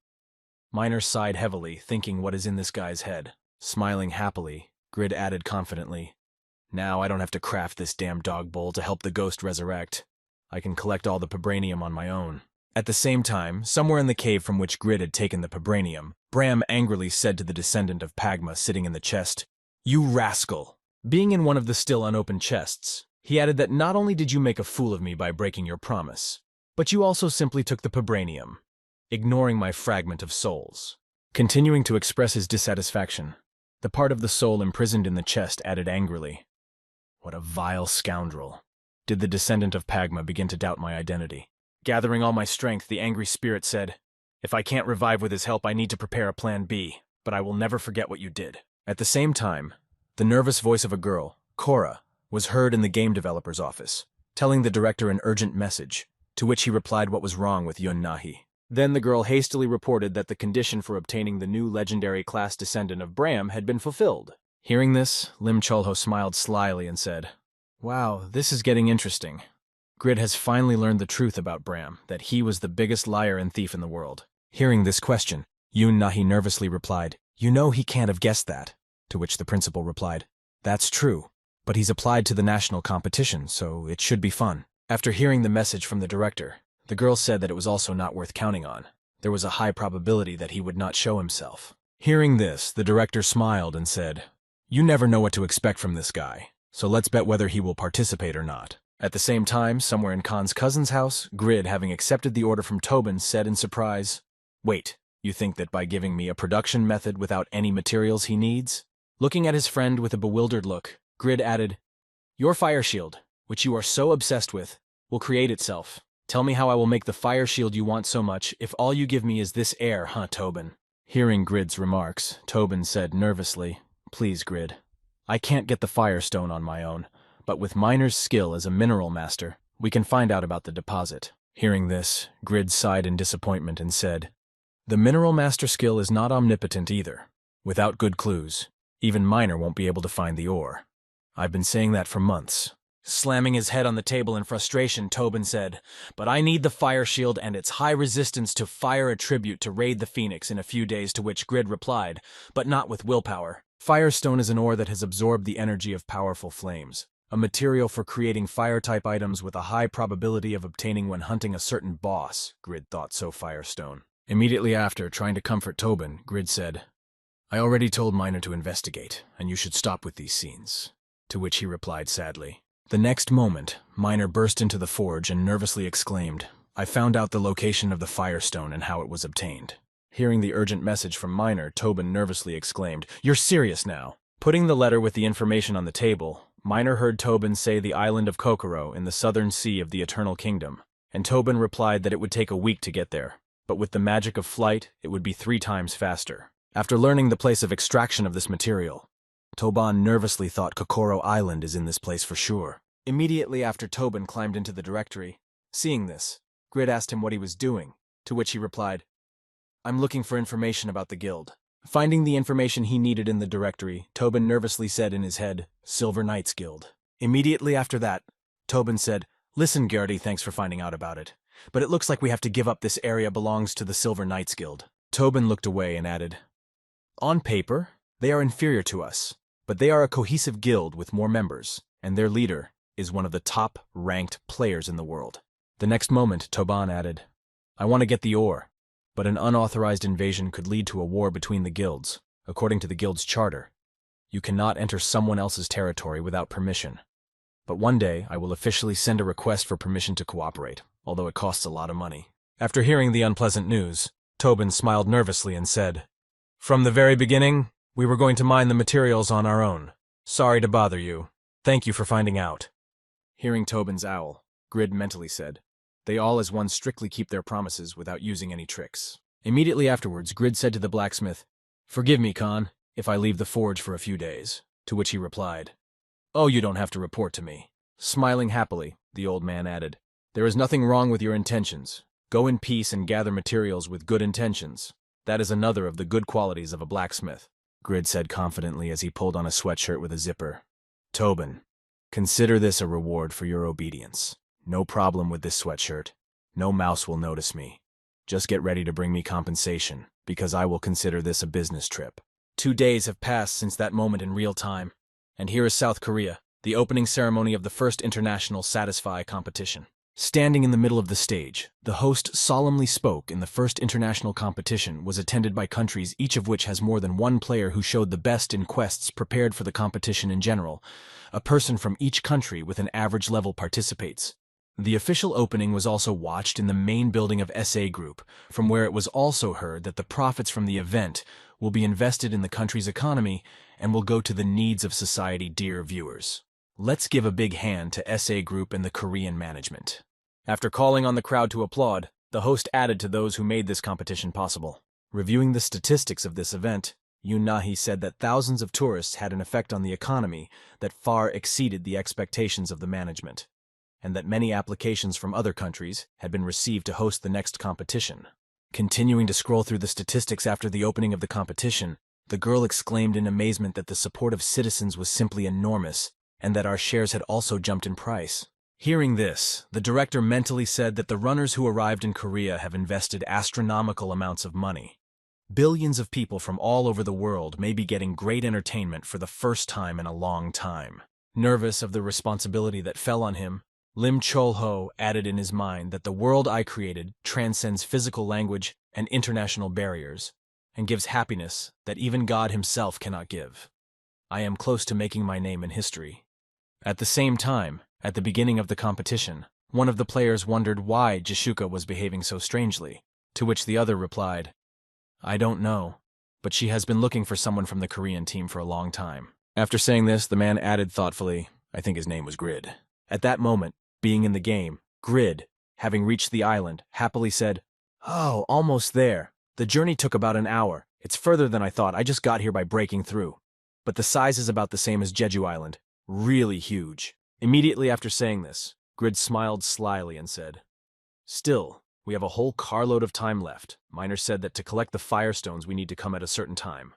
Miner sighed heavily, thinking what is in this guy's head. Smiling happily, Grid added confidently, "Now I don't have to craft this damn dog bowl to help the ghost resurrect. I can collect all the Pabranium on my own." At the same time, somewhere in the cave from which Grid had taken the Pabranium, Bram angrily said to the descendant of Pagma sitting in the chest, "You rascal!" Being in one of the still unopened chests, he added that not only did you make a fool of me by breaking your promise, but you also simply took the Pabranium, ignoring my fragment of souls. Continuing to express his dissatisfaction, the part of the soul imprisoned in the chest added angrily, "What a vile scoundrel." Did the descendant of Pagma begin to doubt my identity? Gathering all my strength, the angry spirit said, "If I can't revive with his help, I need to prepare a plan B, but I will never forget what you did." At the same time, the nervous voice of a girl, Cora, was heard in the game developer's office, telling the director an urgent message, to which he replied what was wrong with Yun Nahi. Then the girl hastily reported that the condition for obtaining the new legendary class descendant of Bram had been fulfilled. Hearing this, Lim Cholho smiled slyly and said, "Wow, this is getting interesting. Grid has finally learned the truth about Bram, that he was the biggest liar and thief in the world." Hearing this question, Yun Nahi nervously replied, "You know he can't have guessed that." To which the principal replied, "That's true, but he's applied to the national competition, so it should be fun." After hearing the message from the director, the girl said that it was also not worth counting on. There was a high probability that he would not show himself. Hearing this, the director smiled and said, "You never know what to expect from this guy, so let's bet whether he will participate or not." At the same time, somewhere in Khan's cousin's house, Grid, having accepted the order from Tobin, said in surprise, "Wait, you think that by giving me a production method without any materials he needs?" Looking at his friend with a bewildered look, Grid added, "Your fire shield, which you are so obsessed with, will create itself. Tell me how I will make the fire shield you want so much if all you give me is this air, huh, Tobin?" Hearing Grid's remarks, Tobin said nervously, "Please, Grid, I can't get the firestone on my own, but with Miner's skill as a mineral master, we can find out about the deposit." Hearing this, Grid sighed in disappointment and said, The mineral master skill is not omnipotent either. Without good clues, even Miner won't be able to find the ore. I've been saying that for months. Slamming his head on the table in frustration, Tobin said, "But I need the fire shield and its high resistance to fire attribute to raid the Phoenix in a few days," to which Grid replied, "But not with willpower. Firestone is an ore that has absorbed the energy of powerful flames, a material for creating fire-type items with a high probability of obtaining when hunting a certain boss," Grid thought so Firestone. Immediately after, trying to comfort Tobin, Grid said, "I already told Miner to investigate, and you should stop with these scenes," to which he replied sadly. The next moment, Miner burst into the forge and nervously exclaimed, "I found out the location of the Firestone and how it was obtained." Hearing the urgent message from Miner, Tobin nervously exclaimed, "You're serious now?" Putting the letter with the information on the table, Miner heard Tobin say the island of Kokoro in the southern sea of the Eternal Kingdom, and Tobin replied that it would take a week to get there, but with the magic of flight, it would be 3 times faster. After learning the place of extraction of this material, Tobin nervously thought Kokoro Island is in this place for sure. Immediately after Tobin climbed into the directory, seeing this, Grid asked him what he was doing, to which he replied, "I'm looking for information about the guild." Finding the information he needed in the directory, Tobin nervously said in his head, "Silver Knights Guild." Immediately after that, Tobin said, "Listen, Garrity, thanks for finding out about it, but it looks like we have to give up this area belongs to the Silver Knights Guild." Tobin looked away and added, "On paper, they are inferior to us, but they are a cohesive guild with more members, and their leader is one of the top-ranked players in the world." The next moment, Tobin added, "I want to get the ore, but an unauthorized invasion could lead to a war between the guilds. According to the guild's charter, you cannot enter someone else's territory without permission. But one day, I will officially send a request for permission to cooperate, although it costs a lot of money." After hearing the unpleasant news, Tobin smiled nervously and said, "From the very beginning, we were going to mine the materials on our own. Sorry to bother you. Thank you for finding out." Hearing Tobin's owl, Grid mentally said, "They all as one strictly keep their promises without using any tricks." Immediately afterwards, Grid said to the blacksmith, "Forgive me, Khan, if I leave the forge for a few days," to which he replied, "Oh, you don't have to report to me." Smiling happily, the old man added, "There is nothing wrong with your intentions. Go in peace and gather materials with good intentions. That is another of the good qualities of a blacksmith," Grid said confidently as he pulled on a sweatshirt with a zipper. "Tobin, consider this a reward for your obedience. No problem with this sweatshirt. No mouse will notice me. Just get ready to bring me compensation, because I will consider this a business trip." 2 days have passed since that moment in real time, and here is South Korea, the opening ceremony of the first international Satisfy competition. Standing in the middle of the stage, the host solemnly spoke in the first international competition was attended by countries each of which has more than one player who showed the best in quests prepared for the competition in general. A person from each country with an average level participates. The official opening was also watched in the main building of SA Group, from where it was also heard that the profits from the event will be invested in the country's economy and will go to the needs of society, dear viewers. Let's give a big hand to SA Group and the Korean management. After calling on the crowd to applaud, the host added to those who made this competition possible. Reviewing the statistics of this event, Yoon Nahi said that thousands of tourists had an effect on the economy that far exceeded the expectations of the management, and that many applications from other countries had been received to host the next competition. Continuing to scroll through the statistics after the opening of the competition, the girl exclaimed in amazement that the support of citizens was simply enormous, and that our shares had also jumped in price. Hearing this, the director mentally said that the runners who arrived in Korea have invested astronomical amounts of money. Billions of people from all over the world may be getting great entertainment for the first time in a long time. Nervous of the responsibility that fell on him, Lim Chol-ho added in his mind that the world I created transcends physical language and international barriers, and gives happiness that even God himself cannot give. I am close to making my name in history. At the same time, at the beginning of the competition, one of the players wondered why Jishuka was behaving so strangely, to which the other replied, "I don't know, but she has been looking for someone from the Korean team for a long time." After saying this, the man added thoughtfully, "I think his name was Grid." At that moment, being in the game, Grid, having reached the island, happily said, "Oh, almost there. The journey took about an hour. It's further than I thought. I just got here by breaking through. But the size is about the same as Jeju Island. Really huge." Immediately after saying this, Grid smiled slyly and said, "Still, We have a whole carload of time left. Miner said that to collect the firestones we need to come at a certain time.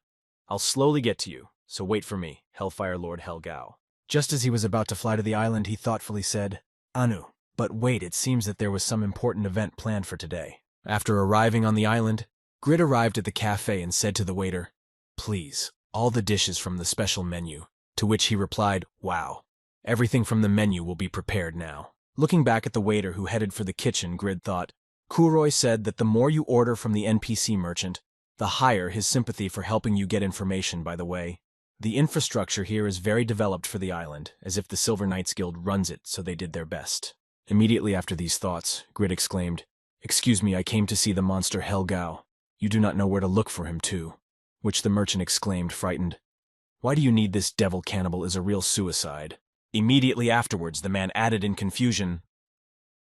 I'll slowly get to you, so wait for me, Hellfire Lord Helgao. Just as he was about to fly to the island, he thoughtfully said, Anu. But wait, it seems that there was some important event planned for today. After arriving on the island, Grid arrived at the cafe and said to the waiter, Please, all the dishes from the special menu, to which he replied, Wow. Everything from the menu will be prepared now. Looking back at the waiter who headed for the kitchen, Grid thought, Kuroi said that the more you order from the NPC merchant, the higher his sympathy for helping you get information, by the way. The infrastructure here is very developed for the island, as if the Silver Knights Guild runs it, so they did their best. Immediately after these thoughts, Grid exclaimed, Excuse me, I came to see the monster Helgao. You do not know where to look for him, too. Which the merchant exclaimed, frightened. Why do you need this devil cannibal is a real suicide? Immediately afterwards, the man added in confusion,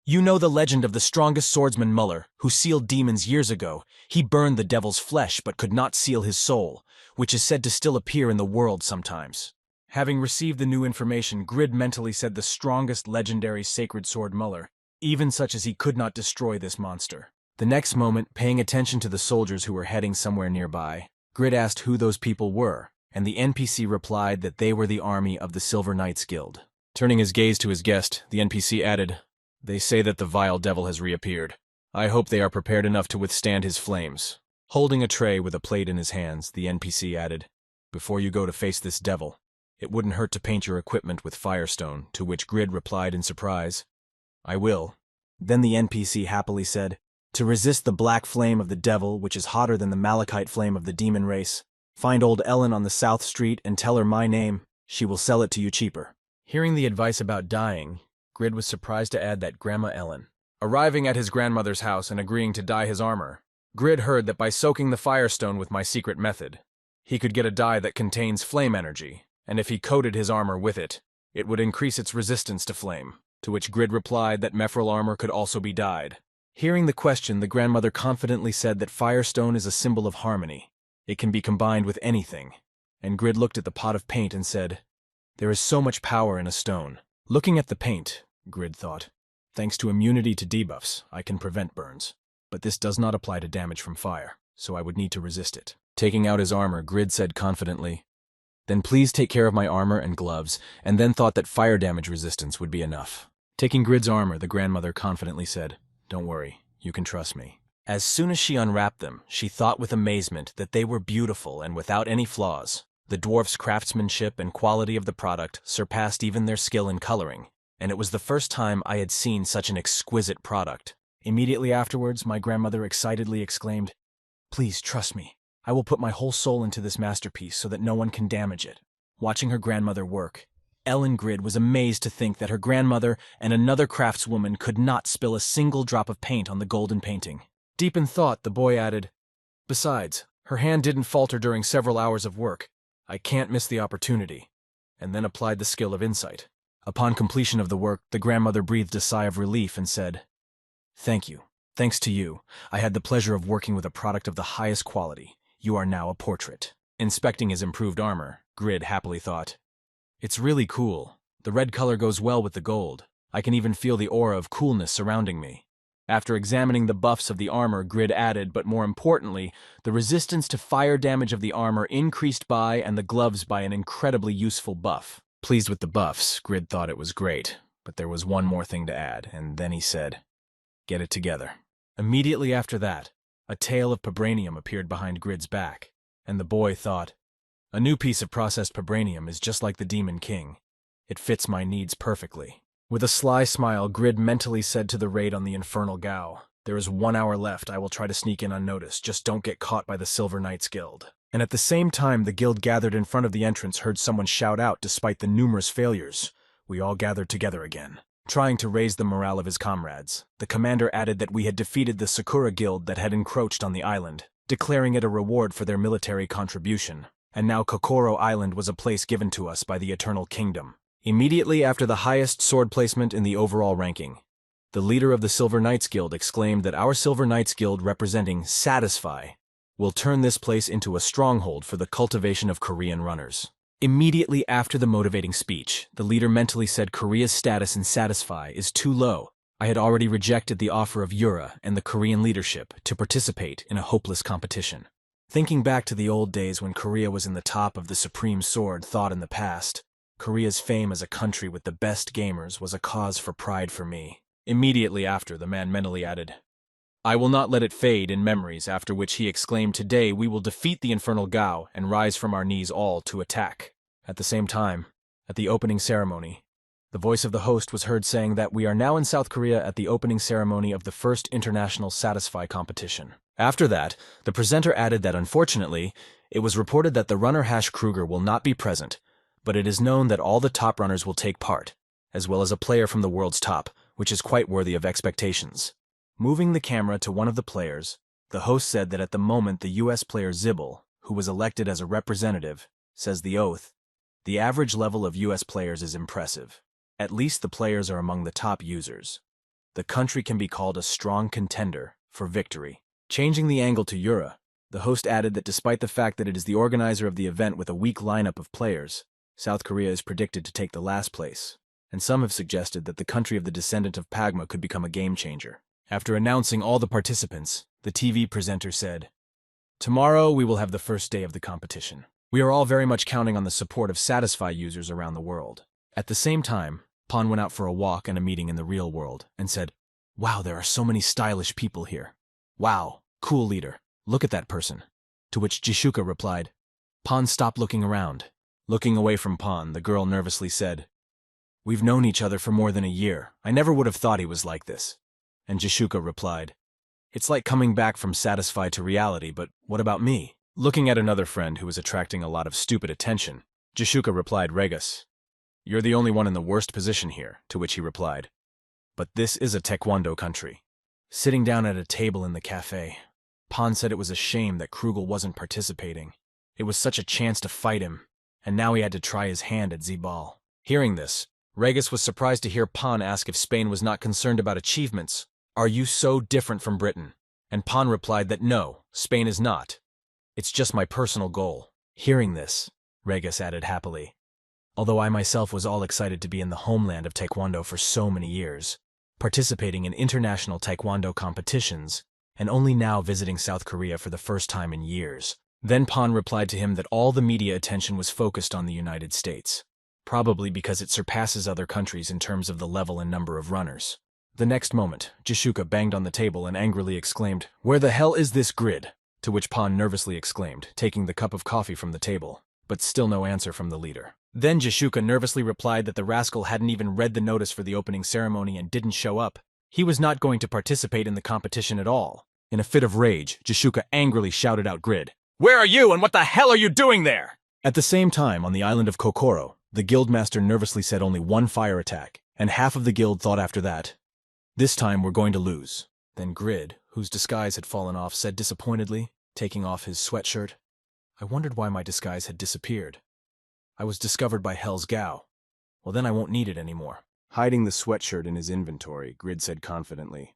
You know the legend of the strongest swordsman Muller, who sealed demons years ago. He burned the devil's flesh but could not seal his soul, which is said to still appear in the world sometimes. Having received the new information, Grid mentally said the strongest legendary sacred sword Muller, even such as he could not destroy this monster. The next moment, paying attention to the soldiers who were heading somewhere nearby, Grid asked who those people were, and the NPC replied that they were the army of the Silver Knights Guild. Turning his gaze to his guest, the NPC added, They say that the vile devil has reappeared. I hope they are prepared enough to withstand his flames. Holding a tray with a plate in his hands, the NPC added, Before you go to face this devil, it wouldn't hurt to paint your equipment with firestone, to which Grid replied in surprise, I will. Then the NPC happily said, To resist the black flame of the devil, which is hotter than the malachite flame of the demon race, find old Ellen on the South Street and tell her my name. She will sell it to you cheaper. Hearing the advice about dying, Grid was surprised to add that Grandma Ellen. Arriving at his grandmother's house and agreeing to dye his armor, Grid heard that by soaking the firestone with my secret method, he could get a dye that contains flame energy, and if he coated his armor with it, it would increase its resistance to flame, to which Grid replied that Mephril armor could also be dyed. Hearing the question, the grandmother confidently said that firestone is a symbol of harmony. It can be combined with anything. And Grid looked at the pot of paint and said, There is so much power in a stone. Looking at the paint, Grid thought, Thanks to immunity to debuffs, I can prevent burns. But this does not apply to damage from fire, so I would need to resist it. Taking out his armor, Grid said confidently, Then please take care of my armor and gloves, and then thought that fire damage resistance would be enough. Taking Grid's armor, the grandmother confidently said, Don't worry, you can trust me. As soon as she unwrapped them, she thought with amazement that they were beautiful and without any flaws. The dwarf's craftsmanship and quality of the product surpassed even their skill in coloring, and it was the first time I had seen such an exquisite product. Immediately afterwards, my grandmother excitedly exclaimed, Please trust me. I will put my whole soul into this masterpiece so that no one can damage it. Watching her grandmother work, Ellen Grid was amazed to think that her grandmother and another craftswoman could not spill a single drop of paint on the golden painting. Deep in thought, the boy added, Besides, her hand didn't falter during several hours of work. I can't miss the opportunity. And then applied the skill of insight. Upon completion of the work, the grandmother breathed a sigh of relief and said, Thank you. Thanks to you, I had the pleasure of working with a product of the highest quality. You are now a portrait. Inspecting his improved armor, Grid happily thought, It's really cool. The red color goes well with the gold. I can even feel the aura of coolness surrounding me. After examining the buffs of the armor, Grid added, but more importantly, the resistance to fire damage of the armor increased by and the gloves by an incredibly useful buff. Pleased with the buffs, Grid thought it was great, but there was one more thing to add, and then he said, Get it together. Immediately after that, a tail of vibranium appeared behind Grid's back, and the boy thought, A new piece of processed vibranium is just like the Demon King. It fits my needs perfectly. With a sly smile, Grid mentally said to the raid on the Infernal Gao, There is 1 hour left. I will try to sneak in unnoticed. Just don't get caught by the Silver Knights Guild. And at the same time, the guild gathered in front of the entrance heard someone shout out despite the numerous failures. We all gathered together again. Trying to raise the morale of his comrades, the commander added that we had defeated the Sakura Guild that had encroached on the island, declaring it a reward for their military contribution. And now Kokoro Island was a place given to us by the Eternal Kingdom. Immediately after the highest sword placement in the overall ranking, the leader of the Silver Knights Guild exclaimed that our Silver Knights Guild representing Satisfy will turn this place into a stronghold for the cultivation of Korean runners. Immediately after the motivating speech, the leader mentally said Korea's status in Satisfy is too low. I had already rejected the offer of Yura and the Korean leadership to participate in a hopeless competition. Thinking back to the old days when Korea was in the top of the supreme sword thought in the past, Korea's fame as a country with the best gamers was a cause for pride for me. Immediately after, the man mentally added, I will not let it fade in memories, after which he exclaimed, today we will defeat the infernal Gao and rise from our knees all to attack. At the same time, at the opening ceremony, the voice of the host was heard saying that we are now in South Korea at the opening ceremony of the first international Satisfy competition. After that, the presenter added that unfortunately, it was reported that the runner Kruger will not be present, but it is known that all the top runners will take part, as well as a player from the world's top, which is quite worthy of expectations. Moving the camera to one of the players, the host said that at the moment the US player Zibel, who was elected as a representative, says the oath, the average level of US players is impressive. At least the players are among the top users. The country can be called a strong contender for victory. Changing the angle to Yura, the host added that despite the fact that it is the organizer of the event with a weak lineup of players, South Korea is predicted to take the last place, and some have suggested that the country of the descendant of Pagma could become a game changer. After announcing all the participants, the TV presenter said, tomorrow we will have the first day of the competition. We are all very much counting on the support of Satisfy users around the world. At the same time, Pon went out for a walk and a meeting in the real world and said, wow, there are so many stylish people here. Wow, cool leader. Look at that person. To which Jishuka replied, Pon, stop looking around. Looking away from Pon, the girl nervously said, we've known each other for more than a year. I never would have thought he was like this. And Jishuka replied, it's like coming back from Satisfy to reality, but what about me? Looking at another friend who was attracting a lot of stupid attention, Jishuka replied, Regus, you're the only one in the worst position here, to which he replied, but this is a taekwondo country. Sitting down at a table in the cafe, Pon said it was a shame that Krugel wasn't participating. It was such a chance to fight him, and now he had to try his hand at Zibal. Hearing this, Regus was surprised to hear Pon ask if Spain was not concerned about achievements. Are you so different from Britain? And Pon replied that no, Spain is not. It's just my personal goal. Hearing this, Regus added happily, although I myself was all excited to be in the homeland of Taekwondo for so many years, participating in international Taekwondo competitions, and only now visiting South Korea for the first time in years. Then Pon replied to him that all the media attention was focused on the United States, probably because it surpasses other countries in terms of the level and number of runners. The next moment, Jishuka banged on the table and angrily exclaimed, where the hell is this grid? To which Pon nervously exclaimed, taking the cup of coffee from the table, but still no answer from the leader. Then Jishuka nervously replied that the rascal hadn't even read the notice for the opening ceremony and didn't show up. He was not going to participate in the competition at all. In a fit of rage, Jishuka angrily shouted out Grid, where are you and what the hell are you doing there? At the same time, on the island of Kokoro, the guildmaster nervously said only one fire attack, and half of the guild thought after that, this time we're going to lose. Then Grid, whose disguise had fallen off, said disappointedly, taking off his sweatshirt, I wondered why my disguise had disappeared. I was discovered by Hell's Gao. Well, then I won't need it anymore. Hiding the sweatshirt in his inventory, Grid said confidently,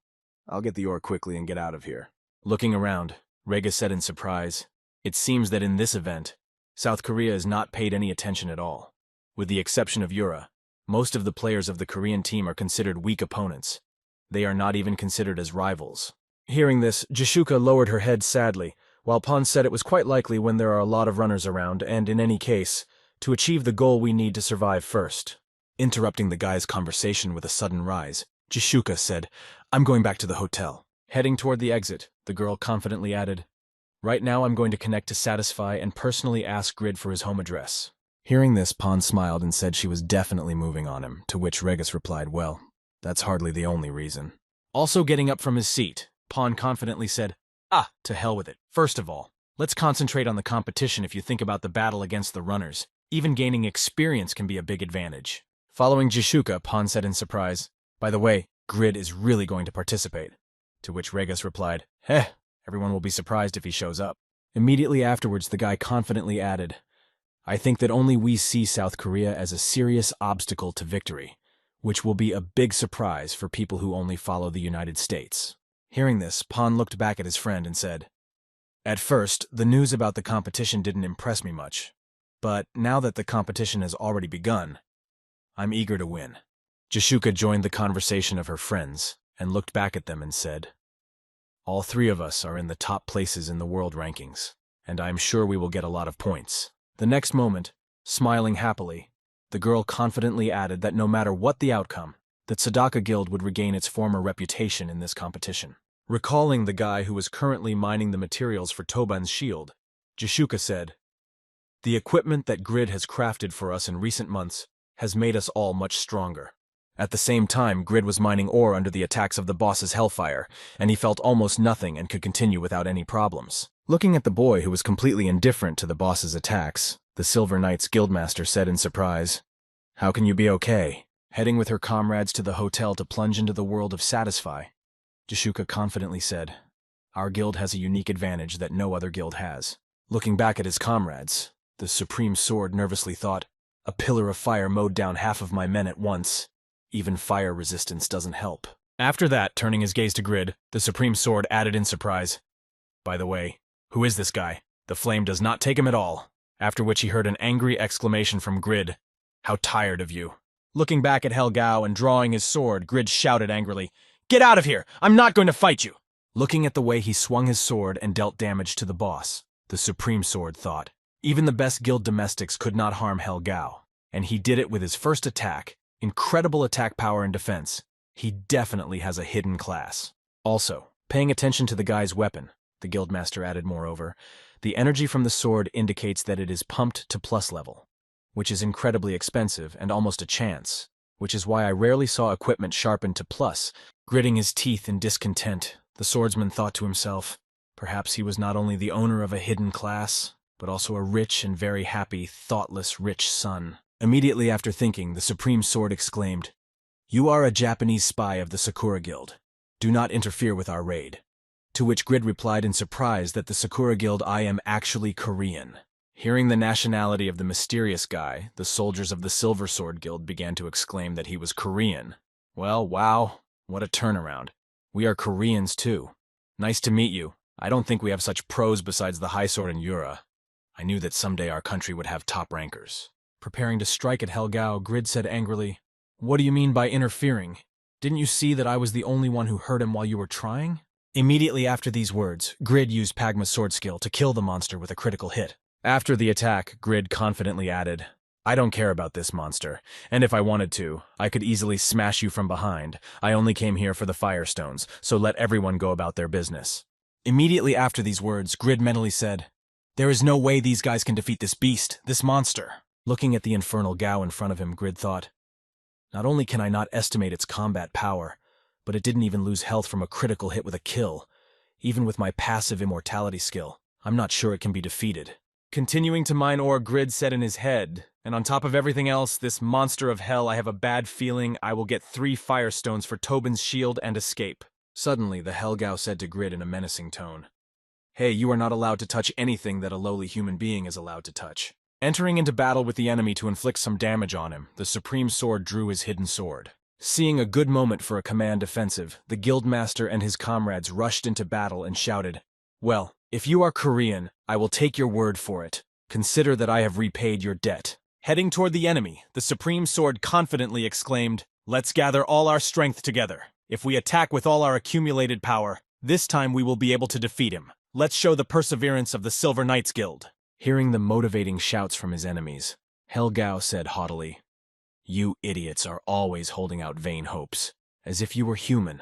I'll get the ore quickly and get out of here. Looking around, Regus said in surprise, it seems that in this event, South Korea is not paid any attention at all. With the exception of Yura, most of the players of the Korean team are considered weak opponents. They are not even considered as rivals. Hearing this, Jishuka lowered her head sadly, while Pon said it was quite likely when there are a lot of runners around, and in any case, to achieve the goal we need to survive first. Interrupting the guy's conversation with a sudden rise, Jishuka said, I'm going back to the hotel. Heading toward the exit, the girl confidently added, right now I'm going to connect to Satisfy and personally ask Grid for his home address. Hearing this, Pon smiled and said she was definitely moving on him, to which Regus replied, well, that's hardly the only reason. Also getting up from his seat, Pon confidently said, to hell with it. First of all, let's concentrate on the competition. If you think about the battle against the runners, even gaining experience can be a big advantage. Following Jishuka, Pon said in surprise, by the way, Grid is really going to participate. To which Regus replied, everyone will be surprised if he shows up. Immediately afterwards, the guy confidently added, I think that only we see South Korea as a serious obstacle to victory, which will be a big surprise for people who only follow the United States. Hearing this, Pon looked back at his friend and said, at first, the news about the competition didn't impress me much, but now that the competition has already begun, I'm eager to win. Jashuka joined the conversation of her friends and looked back at them and said, "All three of us are in the top places in the world rankings, and I am sure we will get a lot of points." The next moment, smiling happily, the girl confidently added that no matter what the outcome, the Sadaka Guild would regain its former reputation in this competition. Recalling the guy who was currently mining the materials for Toban's shield, Jashuka said, "The equipment that Grid has crafted for us in recent months has made us all much stronger." At the same time, Grid was mining ore under the attacks of the boss's hellfire, and he felt almost nothing and could continue without any problems. Looking at the boy who was completely indifferent to the boss's attacks, the Silver Knight's guildmaster said in surprise, "How can you be okay?" Heading with her comrades to the hotel to plunge into the world of Satisfy, Jashuka confidently said, "Our guild has a unique advantage that no other guild has." Looking back at his comrades, the Supreme Sword nervously thought, "A pillar of fire mowed down half of my men at once. Even fire resistance doesn't help." After that, turning his gaze to Grid, the Supreme Sword added in surprise, "By the way, who is this guy? The flame does not take him at all." After which he heard an angry exclamation from Grid, "How tired of you." Looking back at Helgao and drawing his sword, Grid shouted angrily, "Get out of here! I'm not going to fight you!" Looking at the way he swung his sword and dealt damage to the boss, the Supreme Sword thought, even the best guild domestics could not harm Helgao, and he did it with his first attack. Incredible attack power and defense. He definitely has a hidden class. Also, paying attention to the guy's weapon, the guildmaster added moreover, the energy from the sword indicates that it is pumped to plus level, which is incredibly expensive and almost a chance, which is why I rarely saw equipment sharpened to plus. Gritting his teeth in discontent, the swordsman thought to himself, perhaps he was not only the owner of a hidden class, but also a rich and very happy, thoughtless, rich son. Immediately after thinking, the Supreme Sword exclaimed, "You are a Japanese spy of the Sakura Guild. Do not interfere with our raid." To which Grid replied in surprise that the Sakura Guild I am actually Korean. Hearing the nationality of the mysterious guy, the soldiers of the Silver Sword Guild began to exclaim that he was Korean. Well, wow, what a turnaround. We are Koreans too. Nice to meet you. I don't think we have such pros besides the High Sword and Yura. I knew that someday our country would have top rankers. Preparing to strike at Helgao, Grid said angrily, "What do you mean by interfering? Didn't you see that I was the only one who hurt him while you were trying?" Immediately after these words, Grid used Pagma's sword skill to kill the monster with a critical hit. After the attack, Grid confidently added, "I don't care about this monster, and if I wanted to, I could easily smash you from behind. I only came here for the Firestones, so let everyone go about their business." Immediately after these words, Grid mentally said, "There is no way these guys can defeat this beast, this monster." Looking at the infernal Gao in front of him, Grid thought, "Not only can I not estimate its combat power, but it didn't even lose health from a critical hit with a kill. Even with my passive immortality skill, I'm not sure it can be defeated." Continuing to mine ore, Grid said in his head, "And on top of everything else, this monster of hell, I have a bad feeling I will get 3 Firestones for Tobin's shield and escape." Suddenly, the Helgao said to Grid in a menacing tone, "Hey, you are not allowed to touch anything that a lowly human being is allowed to touch." Entering into battle with the enemy to inflict some damage on him, the Supreme Sword drew his hidden sword. Seeing a good moment for a command offensive, the guildmaster and his comrades rushed into battle and shouted, "Well, if you are Korean, I will take your word for it. Consider that I have repaid your debt." Heading toward the enemy, the Supreme Sword confidently exclaimed, "Let's gather all our strength together. If we attack with all our accumulated power, this time we will be able to defeat him. Let's show the perseverance of the Silver Knights Guild." Hearing the motivating shouts from his enemies, Helgao said haughtily, "You idiots are always holding out vain hopes, as if you were human,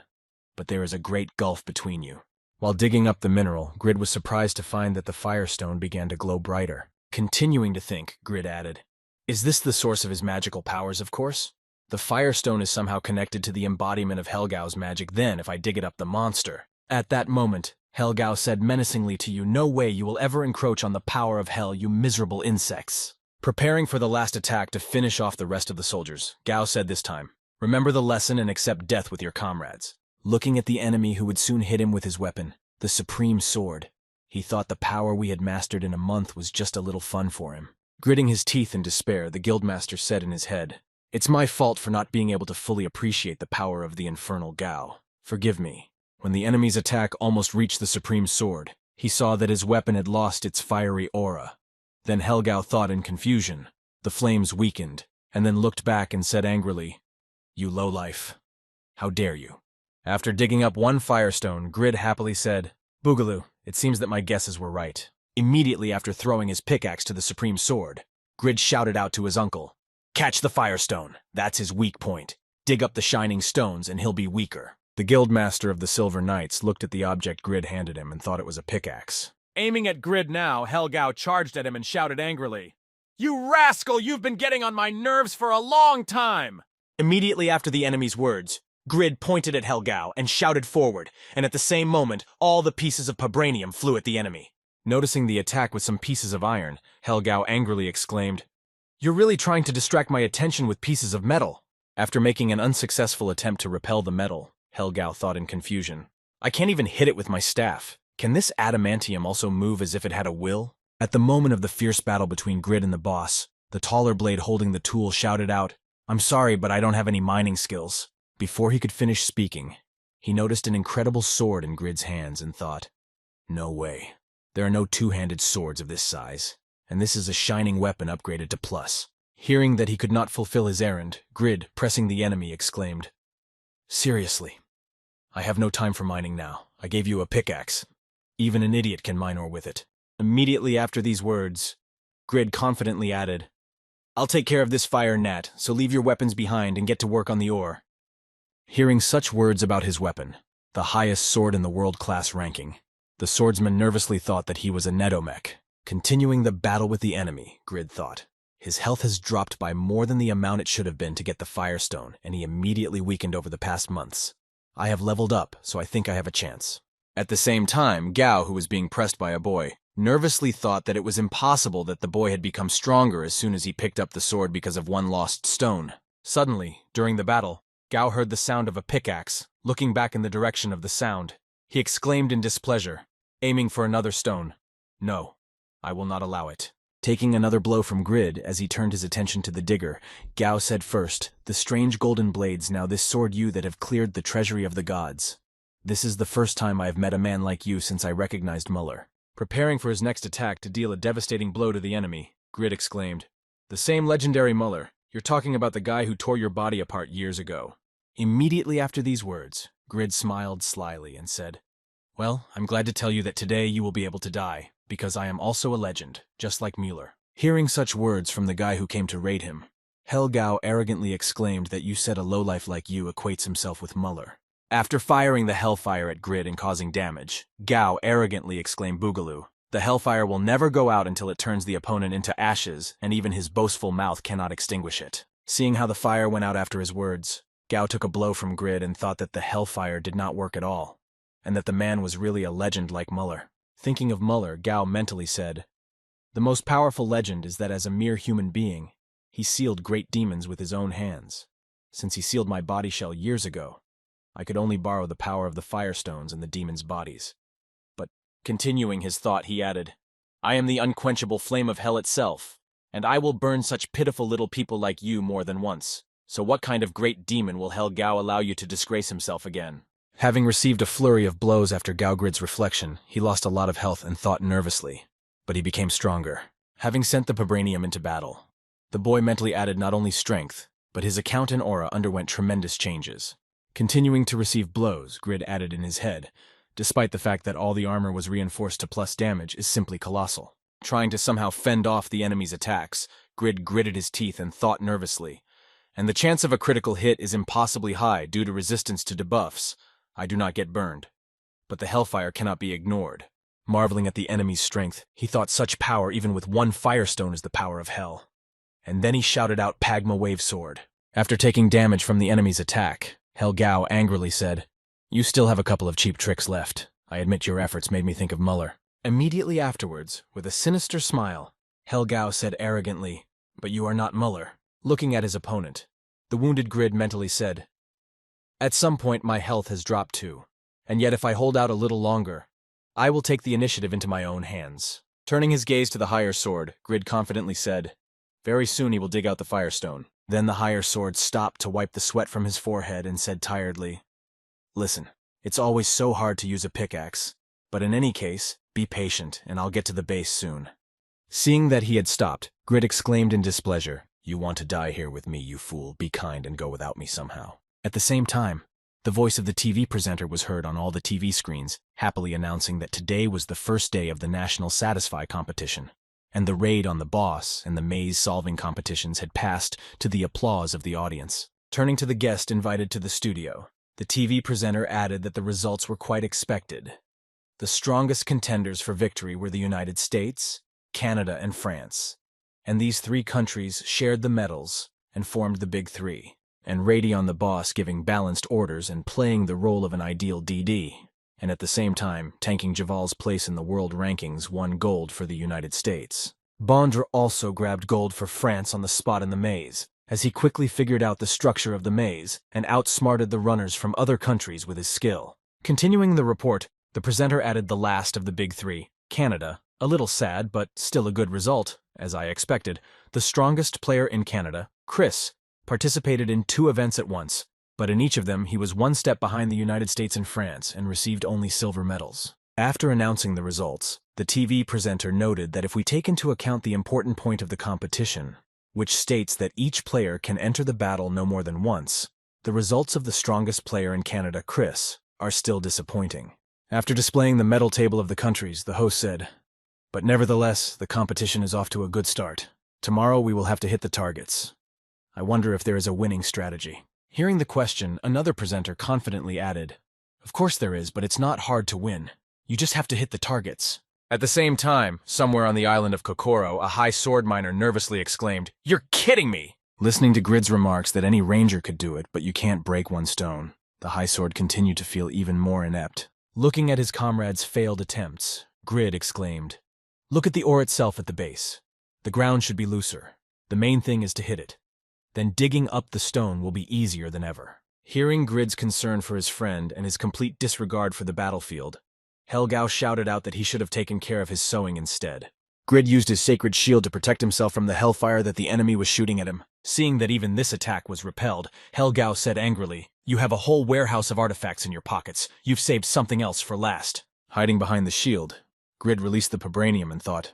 but there is a great gulf between you." While digging up the mineral, Grid was surprised to find that the Firestone began to glow brighter. Continuing to think, Grid added, "Is this the source of his magical powers, of course? The Firestone is somehow connected to the embodiment of Helgao's magic then if I dig it up the monster." At that moment, Helgao said menacingly to you, "No way you will ever encroach on the power of hell, you miserable insects." Preparing for the last attack to finish off the rest of the soldiers, Gao said this time, "Remember the lesson and accept death with your comrades." Looking at the enemy who would soon hit him with his weapon, the Supreme Sword, he thought the power we had mastered in a month was just a little fun for him. Gritting his teeth in despair, the guildmaster said in his head, "It's my fault for not being able to fully appreciate the power of the infernal Gao. Forgive me." When the enemy's attack almost reached the Supreme Sword, he saw that his weapon had lost its fiery aura. Then Helgao thought in confusion. The flames weakened, and then looked back and said angrily, You lowlife. How dare you? After digging up one firestone, Grid happily said, Boogaloo, it seems that my guesses were right. Immediately after throwing his pickaxe to the supreme sword, Grid shouted out to his uncle, Catch the firestone. That's his weak point. Dig up the shining stones and he'll be weaker. The guildmaster of the Silver Knights looked at the object Grid handed him and thought it was a pickaxe. Aiming at Grid now, Helgao charged at him and shouted angrily, You rascal, you've been getting on my nerves for a long time! Immediately after the enemy's words, Grid pointed at Helgao and shouted forward, and at the same moment, all the pieces of vibranium flew at the enemy. Noticing the attack with some pieces of iron, Helgao angrily exclaimed, You're really trying to distract my attention with pieces of metal. After making an unsuccessful attempt to repel the metal, Helgao thought in confusion, I can't even hit it with my staff. Can this adamantium also move as if it had a will? At the moment of the fierce battle between Grid and the boss, the taller blade holding the tool shouted out, I'm sorry, but I don't have any mining skills. Before he could finish speaking, he noticed an incredible sword in Grid's hands and thought, No way. There are no two-handed swords of this size, and this is a shining weapon upgraded to plus. Hearing that he could not fulfill his errand, Grid, pressing the enemy, exclaimed, Seriously, I have no time for mining now. I gave you a pickaxe. Even an idiot can mine ore with it. Immediately after these words, Grid confidently added, I'll take care of this fire, Nat, so leave your weapons behind and get to work on the ore. Hearing such words about his weapon, the highest sword in the world-class ranking, the swordsman nervously thought that he was a Nedomech. Continuing the battle with the enemy, Grid thought. His health has dropped by more than the amount it should have been to get the firestone, and he immediately weakened over the past months. I have leveled up, so I think I have a chance. At the same time, Gao, who was being pressed by a boy, nervously thought that it was impossible that the boy had become stronger as soon as he picked up the sword because of one lost stone. Suddenly, during the battle, Gao heard the sound of a pickaxe. Looking back in the direction of the sound, he exclaimed in displeasure, aiming for another stone, No, I will not allow it. Taking another blow from Grid as he turned his attention to the digger, Gao said first, The strange golden blades now this sword you that have cleared the treasury of the gods. This is the first time I have met a man like you since I recognized Muller. Preparing for his next attack to deal a devastating blow to the enemy, Grid exclaimed, The same legendary Muller. You're talking about the guy who tore your body apart years ago. Immediately after these words, Grid smiled slyly and said, Well, I'm glad to tell you that today you will be able to die, because I am also a legend, just like Mueller. Hearing such words from the guy who came to raid him, Helgao arrogantly exclaimed that you said a lowlife like you equates himself with Muller. After firing the hellfire at Grid and causing damage, Gao arrogantly exclaimed Boogaloo, The hellfire will never go out until it turns the opponent into ashes, and even his boastful mouth cannot extinguish it. Seeing how the fire went out after his words, Gao took a blow from Grid and thought that the hellfire did not work at all, and that the man was really a legend like Muller. Thinking of Muller, Gao mentally said, The most powerful legend is that as a mere human being, he sealed great demons with his own hands. Since he sealed my body shell years ago, I could only borrow the power of the firestones and the demons' bodies. But, continuing his thought, he added, I am the unquenchable flame of hell itself, and I will burn such pitiful little people like you more than once. So what kind of great demon will Helgao allow you to disgrace himself again? Having received a flurry of blows after Gao Grid's reflection, he lost a lot of health and thought nervously, but he became stronger. Having sent the vibranium into battle, the boy mentally added not only strength, but his account and aura underwent tremendous changes. Continuing to receive blows, Grid added in his head, despite the fact that all the armor was reinforced to plus damage, is simply colossal. Trying to somehow fend off the enemy's attacks, Grid gritted his teeth and thought nervously, and the chance of a critical hit is impossibly high due to resistance to debuffs. I do not get burned. But the hellfire cannot be ignored. Marveling at the enemy's strength, he thought such power even with one firestone is the power of hell. And then he shouted out Pagma Wave Sword. After taking damage from the enemy's attack, Helgao angrily said, You still have a couple of cheap tricks left. I admit your efforts made me think of Muller. Immediately afterwards, with a sinister smile, Helgao said arrogantly, But you are not Muller. Looking at his opponent, the wounded Grid mentally said, At some point my health has dropped too, and yet if I hold out a little longer, I will take the initiative into my own hands. Turning his gaze to the higher sword, Grid confidently said, Very soon he will dig out the firestone. Then the higher sword stopped to wipe the sweat from his forehead and said tiredly, Listen, it's always so hard to use a pickaxe, but in any case, be patient and I'll get to the base soon. Seeing that he had stopped, Grid exclaimed in displeasure, You want to die here with me, you fool. Be kind and go without me somehow. At the same time, the voice of the TV presenter was heard on all the TV screens, happily announcing that today was the first day of the National Satisfy competition, and the raid on the boss and the maze-solving competitions had passed to the applause of the audience. Turning to the guest invited to the studio, the TV presenter added that the results were quite expected. The strongest contenders for victory were the United States, Canada, and France, and these three countries shared the medals and formed the Big Three, and Radeon the boss giving balanced orders and playing the role of an ideal DD, and at the same time tanking Javal's place in the world rankings won gold for the United States. Bondra also grabbed gold for France on the spot in the maze, as he quickly figured out the structure of the maze and outsmarted the runners from other countries with his skill. Continuing the report, the presenter added the last of the Big Three, Canada, a little sad but still a good result, as I expected. The strongest player in Canada, Chris, participated in 2 events at once, but in each of them he was 1 step behind the United States and France and received only silver medals. After announcing the results, the TV presenter noted that if we take into account the important point of the competition, which states that each player can enter the battle no more than once, the results of the strongest player in Canada, Chris, are still disappointing. After displaying the medal table of the countries, the host said, "But nevertheless, the competition is off to a good start. Tomorrow we will have to hit the targets. I wonder if there is a winning strategy." Hearing the question, another presenter confidently added, "Of course there is, but it's not hard to win. You just have to hit the targets." At the same time, somewhere on the island of Kokoro, a high sword miner nervously exclaimed, "You're kidding me!" Listening to Grid's remarks that any ranger could do it, but you can't break one stone, the high sword continued to feel even more inept. Looking at his comrades' failed attempts, Grid exclaimed, "Look at the ore itself at the base. The ground should be looser. The main thing is to hit it. Then digging up the stone will be easier than ever." Hearing Grid's concern for his friend and his complete disregard for the battlefield, Helgao shouted out that he should have taken care of his sewing instead. Grid used his sacred shield to protect himself from the hellfire that the enemy was shooting at him. Seeing that even this attack was repelled, Helgao said angrily, "You have a whole warehouse of artifacts in your pockets. You've saved something else for last." Hiding behind the shield, Grid released the Pabranium and thought,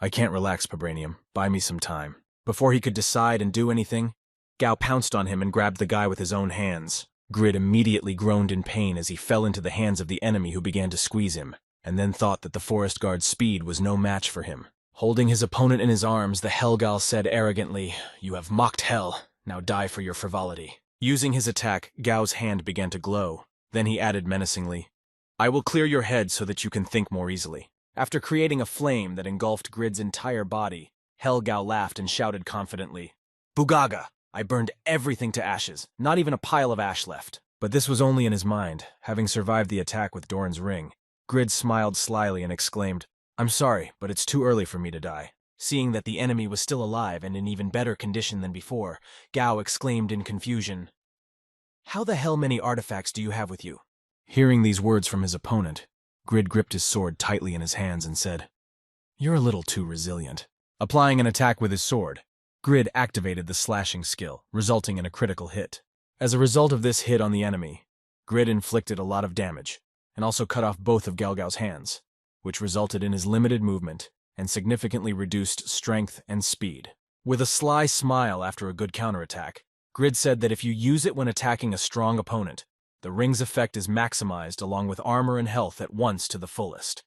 "I can't relax, Pabranium. Buy me some time." Before he could decide and do anything, Gao pounced on him and grabbed the guy with his own hands. Grid immediately groaned in pain as he fell into the hands of the enemy who began to squeeze him, and then thought that the forest guard's speed was no match for him. Holding his opponent in his arms, the Helgal said arrogantly, "You have mocked hell. Now die for your frivolity." Using his attack, Gao's hand began to glow. Then he added menacingly, "I will clear your head so that you can think more easily." After creating a flame that engulfed Grid's entire body, Helgao laughed and shouted confidently, "Bugaga! I burned everything to ashes, not even a pile of ash left." But this was only in his mind, having survived the attack with Doran's ring. Grid smiled slyly and exclaimed, "I'm sorry, but it's too early for me to die." Seeing that the enemy was still alive and in even better condition than before, Gao exclaimed in confusion, "How the hell many artifacts do you have with you?" Hearing these words from his opponent, Grid gripped his sword tightly in his hands and said, "You're a little too resilient." Applying an attack with his sword, Grid activated the slashing skill, resulting in a critical hit. As a result of this hit on the enemy, Grid inflicted a lot of damage, and also cut off both of Galgao's hands, which resulted in his limited movement and significantly reduced strength and speed. With a sly smile after a good counterattack, Grid said that if you use it when attacking a strong opponent, the ring's effect is maximized along with armor and health at once to the fullest.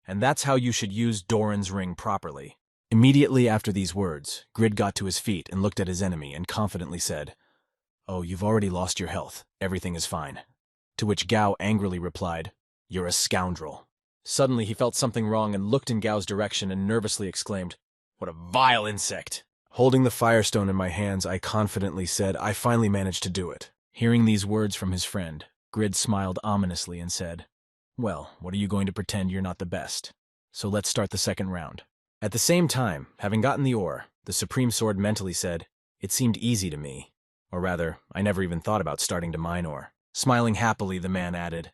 And that's how you should use Doran's ring properly. Immediately after these words, Grid got to his feet and looked at his enemy and confidently said, "Oh, you've already lost your health. Everything is fine." To which Gao angrily replied, "You're a scoundrel." Suddenly he felt something wrong and looked in Gao's direction and nervously exclaimed, "What a vile insect!" Holding the firestone in my hands, I confidently said, "I finally managed to do it." Hearing these words from his friend, Grid smiled ominously and said, "Well, what are you going to pretend you're not the best? So let's start the second round." At the same time, having gotten the ore, the Supreme Sword mentally said, "It seemed easy to me. Or rather, I never even thought about starting to mine ore." Smiling happily, the man added,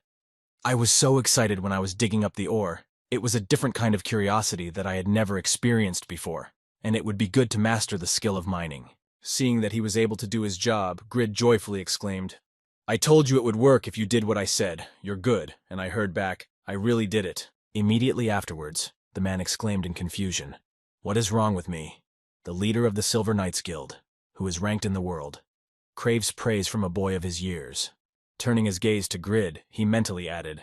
"I was so excited when I was digging up the ore. It was a different kind of curiosity that I had never experienced before, and it would be good to master the skill of mining." Seeing that he was able to do his job, Grid joyfully exclaimed, "I told you it would work if you did what I said. You're good." And I heard back, "I really did it." Immediately afterwards, the man exclaimed in confusion, "What is wrong with me? the leader of the Silver Knights Guild, who is ranked in the world, craves praise from a boy of his years. Turning his gaze to Grid, he mentally added,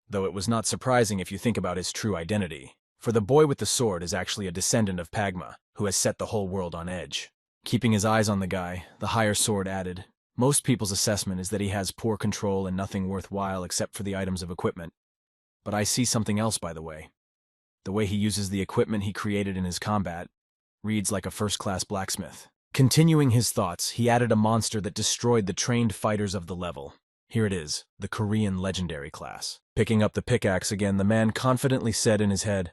though it was not surprising if you think about his true identity, for the boy with the sword is actually a descendant of Pagma, who has set the whole world on edge. Keeping his eyes on the guy, the higher sword added, most people's assessment is that he has poor control and nothing worthwhile except for the items of equipment. But I see something else, by the way. The way he uses the equipment he created in his combat reads like a first-class blacksmith. Continuing his thoughts, he added a monster that destroyed the trained fighters of the level. Here it is, the Korean legendary class. Picking up the pickaxe again, the man confidently said in his head,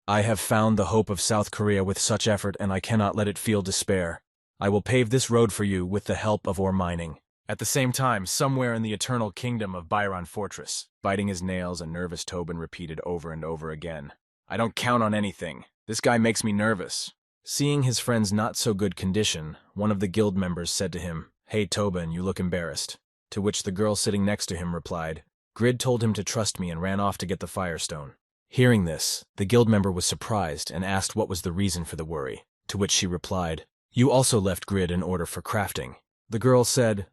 I have found the hope of South Korea with such effort, and I cannot let it feel despair. I will pave this road for you with the help of ore mining. At the same time, somewhere in the eternal kingdom of Byron Fortress, biting his nails, a nervous Tobin repeated over and over again, I don't count on anything. This guy makes me nervous. Seeing his friend's not-so-good condition, one of the guild members said to him, Hey Tobin, you look embarrassed. To which the girl sitting next to him replied, Grid told him to trust me and ran off to get the Firestone. Hearing this, the guild member was surprised and asked what was the reason for the worry, to which she replied, You also left Grid an order for crafting. The girl said,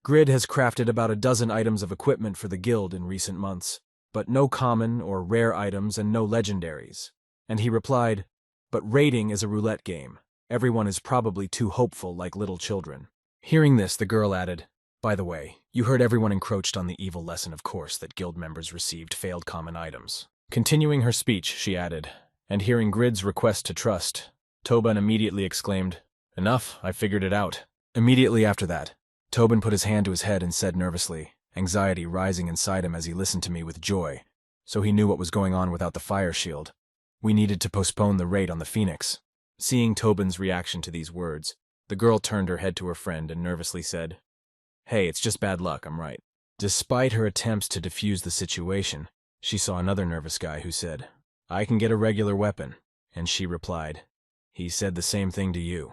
Grid has crafted about a dozen items of equipment for the guild in recent months, but no common or rare items and no legendaries. And he replied, But raiding is a roulette game. Everyone is probably too hopeful like little children. Hearing this, the girl added, By the way, you heard everyone encroached on the evil lesson, of course, that guild members received failed common items. Continuing her speech, she added, and hearing Grid's request to trust, Tobin immediately exclaimed, Enough, I figured it out. Immediately after that, Tobin put his hand to his head and said nervously, anxiety rising inside him as he listened to me with joy, so he knew what was going on without the fire shield. We needed to postpone the raid on the Phoenix. Seeing Tobin's reaction to these words, the girl turned her head to her friend and nervously said, Hey, it's just bad luck, I'm right. Despite her attempts to defuse the situation, she saw another nervous guy who said, I can get a regular weapon, and she replied, He said the same thing to you.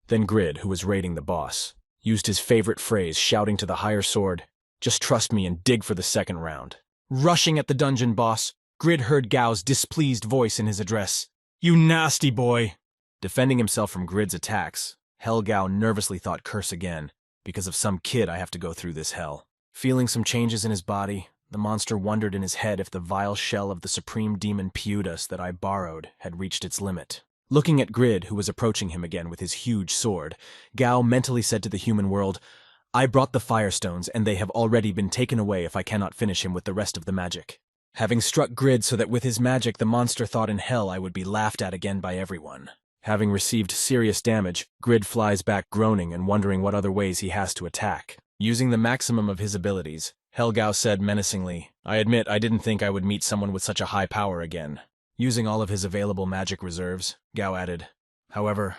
Then Grid, who was raiding the boss, used his favorite phrase, shouting to the higher sword, Just trust me and dig for the second round. Rushing at the dungeon boss, Grid heard Gao's displeased voice in his address, You nasty boy! Defending himself from Grid's attacks, Hell Gao nervously thought curse again, because of some kid I have to go through this hell. Feeling some changes in his body, the monster wondered in his head if the vile shell of the supreme demon Pewdus that I borrowed had reached its limit. Looking at Grid, who was approaching him again with his huge sword, Gao mentally said to the human world, I brought the Firestones, and they have already been taken away if I cannot finish him with the rest of the magic. Having struck Grid so that with his magic the monster thought in hell I would be laughed at again by everyone. Having received serious damage, Grid flies back groaning and wondering what other ways he has to attack. Using the maximum of his abilities, Helgao said menacingly, I admit I didn't think I would meet someone with such a high power again. Using all of his available magic reserves, Gao added, However,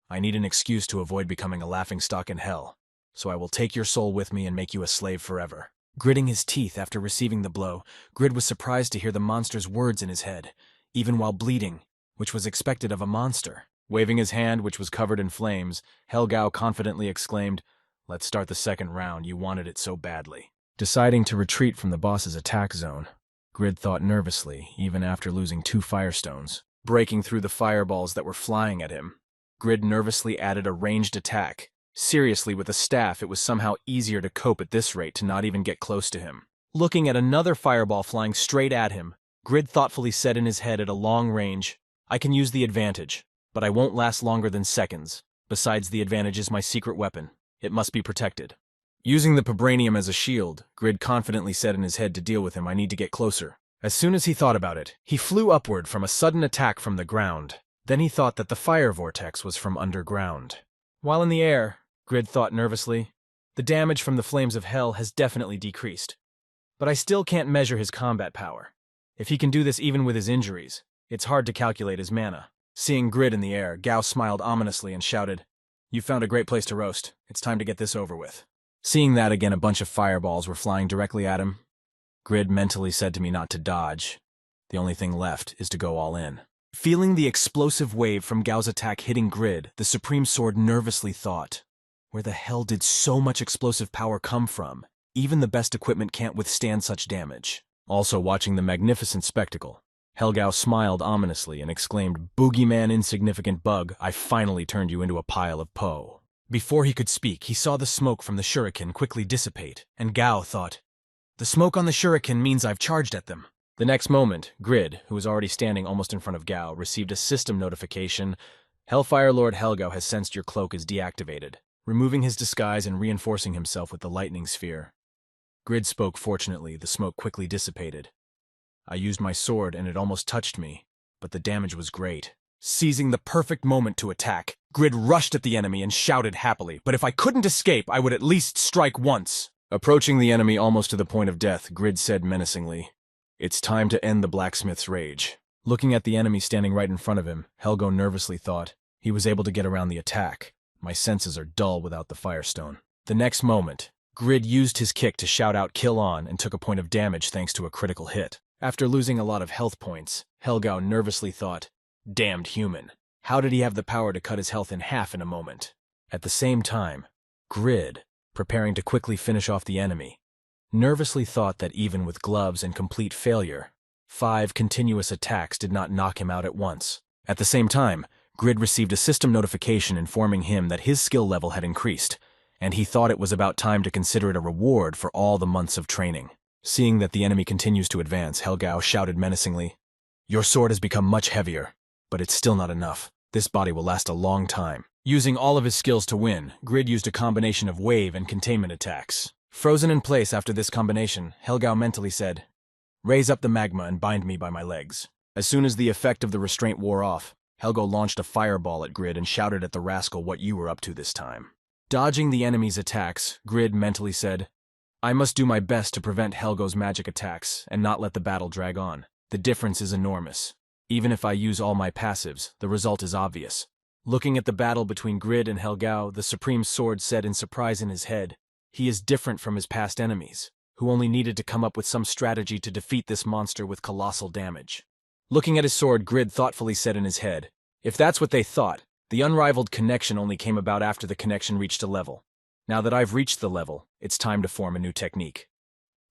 I need an excuse to avoid becoming a laughingstock in hell, so I will take your soul with me and make you a slave forever. Gritting his teeth after receiving the blow, Grid was surprised to hear the monster's words in his head, even while bleeding, which was expected of a monster. Waving his hand, which was covered in flames, Helgao confidently exclaimed, Let's start the second round, you wanted it so badly. Deciding to retreat from the boss's attack zone, Grid thought nervously, even after losing 2 Firestones. Breaking through the fireballs that were flying at him, Grid nervously added a ranged attack. Seriously, with a staff, it was somehow easier to cope at this rate to not even get close to him. Looking at another fireball flying straight at him, Grid thoughtfully said in his head at a long range, I can use the advantage, but I won't last longer than seconds. Besides, the advantage is my secret weapon. It must be protected. Using the Vibranium as a shield, Grid confidently said in his head to deal with him, I need to get closer. As soon as he thought about it, he flew upward from a sudden attack from the ground. Then he thought that the fire vortex was from underground. While in the air, Grid thought nervously, the damage from the flames of hell has definitely decreased. But I still can't measure his combat power. If he can do this even with his injuries, it's hard to calculate his mana. Seeing Grid in the air, Gao smiled ominously and shouted, You found a great place to roast. It's time to get this over with. Seeing that again a bunch of fireballs were flying directly at him, Grid mentally said to me not to dodge. The only thing left is to go all in. Feeling the explosive wave from Gao's attack hitting Grid, the Supreme Sword nervously thought, Where the hell did so much explosive power come from? Even the best equipment can't withstand such damage. Also watching the magnificent spectacle, Helgao smiled ominously and exclaimed, "Boogeyman, insignificant bug, I finally turned you into a pile of po." Before he could speak, he saw the smoke from the shuriken quickly dissipate, and Gao thought, "The smoke on the shuriken means I've charged at them." The next moment, Grid, who was already standing almost in front of Gao, received a system notification. "Hellfire Lord Helgao has sensed your cloak is deactivated," removing his disguise and reinforcing himself with the lightning sphere. Grid spoke. "Fortunately, the smoke quickly dissipated. I used my sword and it almost touched me, but the damage was great." Seizing the perfect moment to attack, Grid rushed at the enemy and shouted happily, "But if I couldn't escape, I would at least strike once." Approaching the enemy almost to the point of death, Grid said menacingly, "It's time to end the blacksmith's rage." Looking at the enemy standing right in front of him, Helgo nervously thought, "He was able to get around the attack. My senses are dull without the firestone." The next moment, Grid used his kick to shout out "Kill on" and took a point of damage thanks to a critical hit. After losing a lot of health points, Helgao nervously thought, "Damned human. How did he have the power to cut his health in half in a moment?" At the same time, Grid, preparing to quickly finish off the enemy, nervously thought that even with gloves and complete failure, 5 continuous attacks did not knock him out at once. At the same time, Grid received a system notification informing him that his skill level had increased, and he thought it was about time to consider it a reward for all the months of training. Seeing that the enemy continues to advance, Helgao shouted menacingly, "Your sword has become much heavier, but it's still not enough. This body will last a long time." Using all of his skills to win, Grid used a combination of wave and containment attacks. Frozen in place after this combination, Helgao mentally said, "Raise up the magma and bind me by my legs." As soon as the effect of the restraint wore off, Helgo launched a fireball at Grid and shouted at the rascal what you were up to this time. Dodging the enemy's attacks, Grid mentally said, "I must do my best to prevent Helgo's magic attacks and not let the battle drag on. The difference is enormous. Even if I use all my passives, the result is obvious." Looking at the battle between Grid and Helgao, the Supreme Sword said in surprise in his head, "He is different from his past enemies, who only needed to come up with some strategy to defeat this monster with colossal damage." Looking at his sword, Grid thoughtfully said in his head, "If that's what they thought, the unrivaled connection only came about after the connection reached a level. Now that I've reached the level, it's time to form a new technique."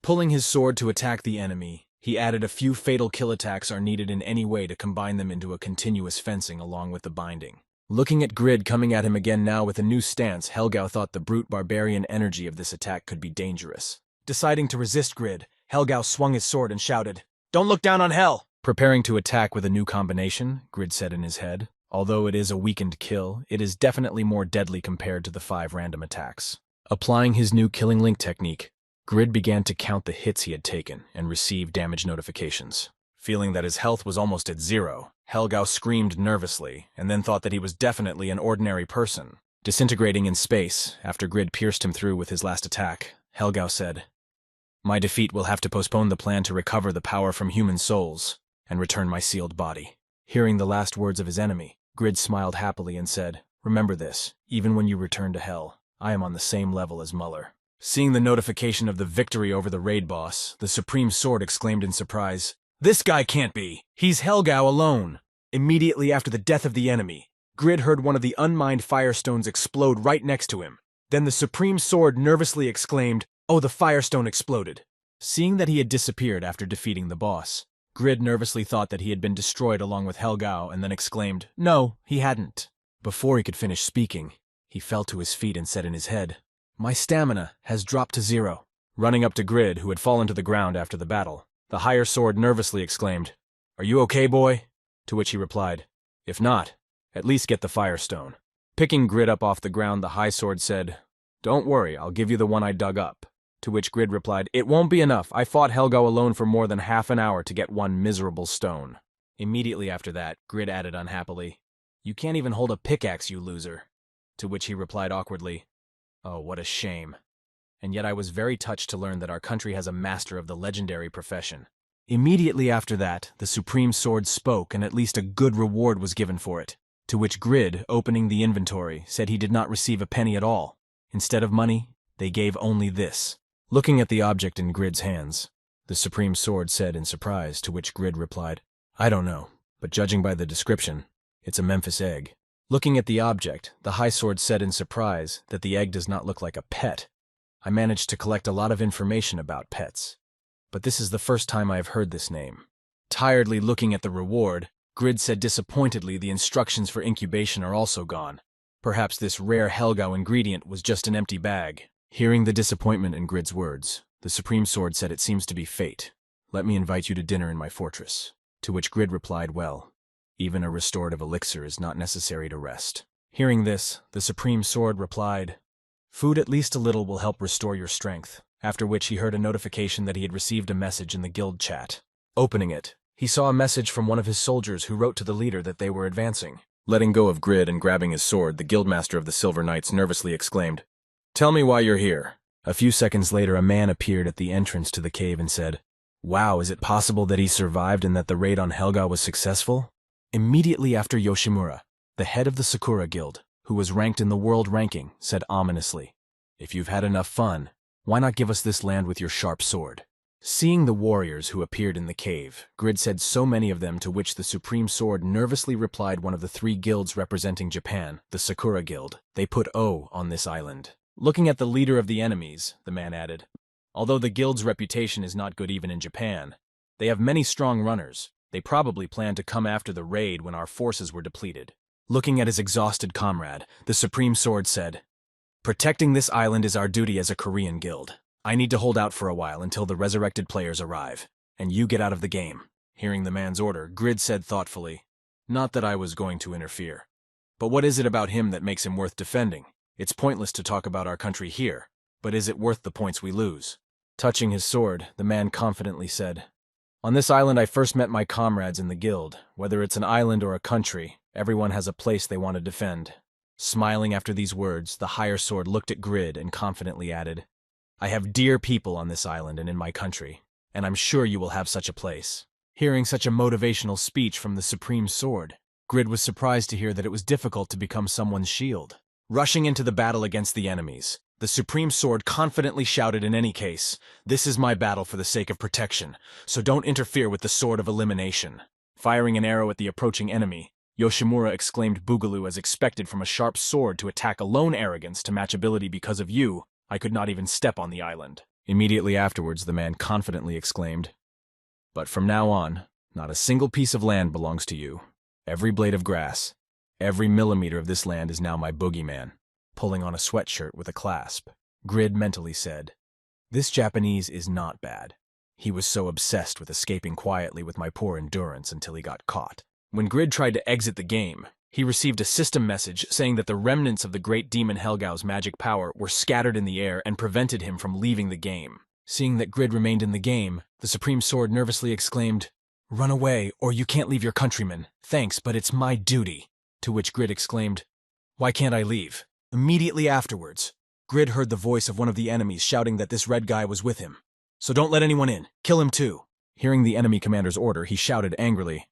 Pulling his sword to attack the enemy, he added a few fatal kill attacks are needed in any way to combine them into a continuous fencing along with the binding. Looking at Grid coming at him again now with a new stance, Helgao thought the brute barbarian energy of this attack could be dangerous. Deciding to resist Grid, Helgao swung his sword and shouted, "Don't look down on hell!" Preparing to attack with a new combination, Grid said in his head, "Although it is a weakened kill, it is definitely more deadly compared to the 5 random attacks." Applying his new killing link technique, Grid began to count the hits he had taken and receive damage notifications. Feeling that his health was almost at 0, Helgao screamed nervously and then thought that he was definitely an ordinary person. Disintegrating in space, after Grid pierced him through with his last attack, Helgao said, "My defeat will have to postpone the plan to recover the power from human souls and return my sealed body." Hearing the last words of his enemy, Grid smiled happily and said, "Remember this, even when you return to hell, I am on the same level as Muller." Seeing the notification of the victory over the raid boss, the Supreme Sword exclaimed in surprise, "This guy can't be! He's Helgao alone!" Immediately after the death of the enemy, Grid heard one of the unmined firestones explode right next to him. Then the Supreme Sword nervously exclaimed, "Oh, the firestone exploded." Seeing that he had disappeared after defeating the boss, Grid nervously thought that he had been destroyed along with Helgao and then exclaimed, "No, he hadn't." Before he could finish speaking, he fell to his feet and said in his head, "My stamina has dropped to 0. Running up to Grid, who had fallen to the ground after the battle, the higher sword nervously exclaimed, "Are you okay, boy?" To which he replied, "If not, at least get the firestone." Picking Grid up off the ground, the high sword said, "Don't worry, I'll give you the one I dug up." To which Grid replied, "It won't be enough. I fought Helgao alone for more than half an hour to get one miserable stone." Immediately after that, Grid added unhappily, "You can't even hold a pickaxe, you loser." To which he replied awkwardly, "Oh, what a shame. And yet I was very touched to learn that our country has a master of the legendary profession." Immediately after that, the Supreme Sword spoke and at least a good reward was given for it. To which Grid, opening the inventory, said he did not receive a penny at all. Instead of money, they gave only this. Looking at the object in Grid's hands, the Supreme Sword said in surprise, to which Grid replied, "I don't know, but judging by the description, it's a Memphis egg." Looking at the object, the High Sword said in surprise that the egg does not look like a pet. I managed to collect a lot of information about pets, but this is the first time I have heard this name. Tiredly looking at the reward, Grid said disappointedly the instructions for incubation are also gone. Perhaps this rare Helgao ingredient was just an empty bag. Hearing the disappointment in Grid's words, the Supreme Sword said it seems to be fate. Let me invite you to dinner in my fortress. To which Grid replied, well, even a restorative elixir is not necessary to rest. Hearing this, the Supreme Sword replied, food at least a little will help restore your strength, after which he heard a notification that he had received a message in the guild chat. Opening it, he saw a message from one of his soldiers who wrote to the leader that they were advancing. Letting go of Grid and grabbing his sword, the guildmaster of the Silver Knights nervously exclaimed, tell me why you're here. A few seconds later, a man appeared at the entrance to the cave and said, wow, is it possible that he survived and that the raid on Helgao was successful? Immediately after, Yoshimura, the head of the Sakura Guild, who was ranked in the world ranking, said ominously, if you've had enough fun, why not give us this land with your sharp sword? Seeing the warriors who appeared in the cave, Grid said so many of them, to which the Supreme Sword nervously replied one of the 3 guilds representing Japan, the Sakura Guild. They put O on this island. Looking at the leader of the enemies, the man added, although the guild's reputation is not good even in Japan, they have many strong runners. They probably planned to come after the raid when our forces were depleted. Looking at his exhausted comrade, the Supreme Sword said, protecting this island is our duty as a Korean guild. I need to hold out for a while until the resurrected players arrive, and you get out of the game. Hearing the man's order, Grid said thoughtfully, not that I was going to interfere. But what is it about him that makes him worth defending? It's pointless to talk about our country here, but is it worth the points we lose? Touching his sword, the man confidently said, on this island I first met my comrades in the guild. Whether it's an island or a country, everyone has a place they want to defend. Smiling after these words, the higher sword looked at Grid and confidently added, I have dear people on this island and in my country, and I'm sure you will have such a place. Hearing such a motivational speech from the Supreme Sword, Grid was surprised to hear that it was difficult to become someone's shield. Rushing into the battle against the enemies, the Supreme Sword confidently shouted, in any case, this is my battle for the sake of protection, so don't interfere with the sword of elimination. Firing an arrow at the approaching enemy, Yoshimura exclaimed Boogaloo as expected from a sharp sword to attack alone arrogance to match ability because of you. I could not even step on the island. Immediately afterwards, the man confidently exclaimed, but from now on, not a single piece of land belongs to you. Every blade of grass, every millimeter of this land is now my boogeyman. Pulling on a sweatshirt with a clasp, Grid mentally said, this Japanese is not bad. He was so obsessed with escaping quietly with my poor endurance until he got caught. When Grid tried to exit the game, he received a system message saying that the remnants of the great demon Helgao's magic power were scattered in the air and prevented him from leaving the game. Seeing that Grid remained in the game, the Supreme Sword nervously exclaimed, run away, or you can't leave your countrymen. Thanks, but it's my duty. To which Grid exclaimed, why can't I leave? Immediately afterwards, Grid heard the voice of one of the enemies shouting that this red guy was with him. So don't let anyone in. Kill him too. Hearing the enemy commander's order, he shouted angrily,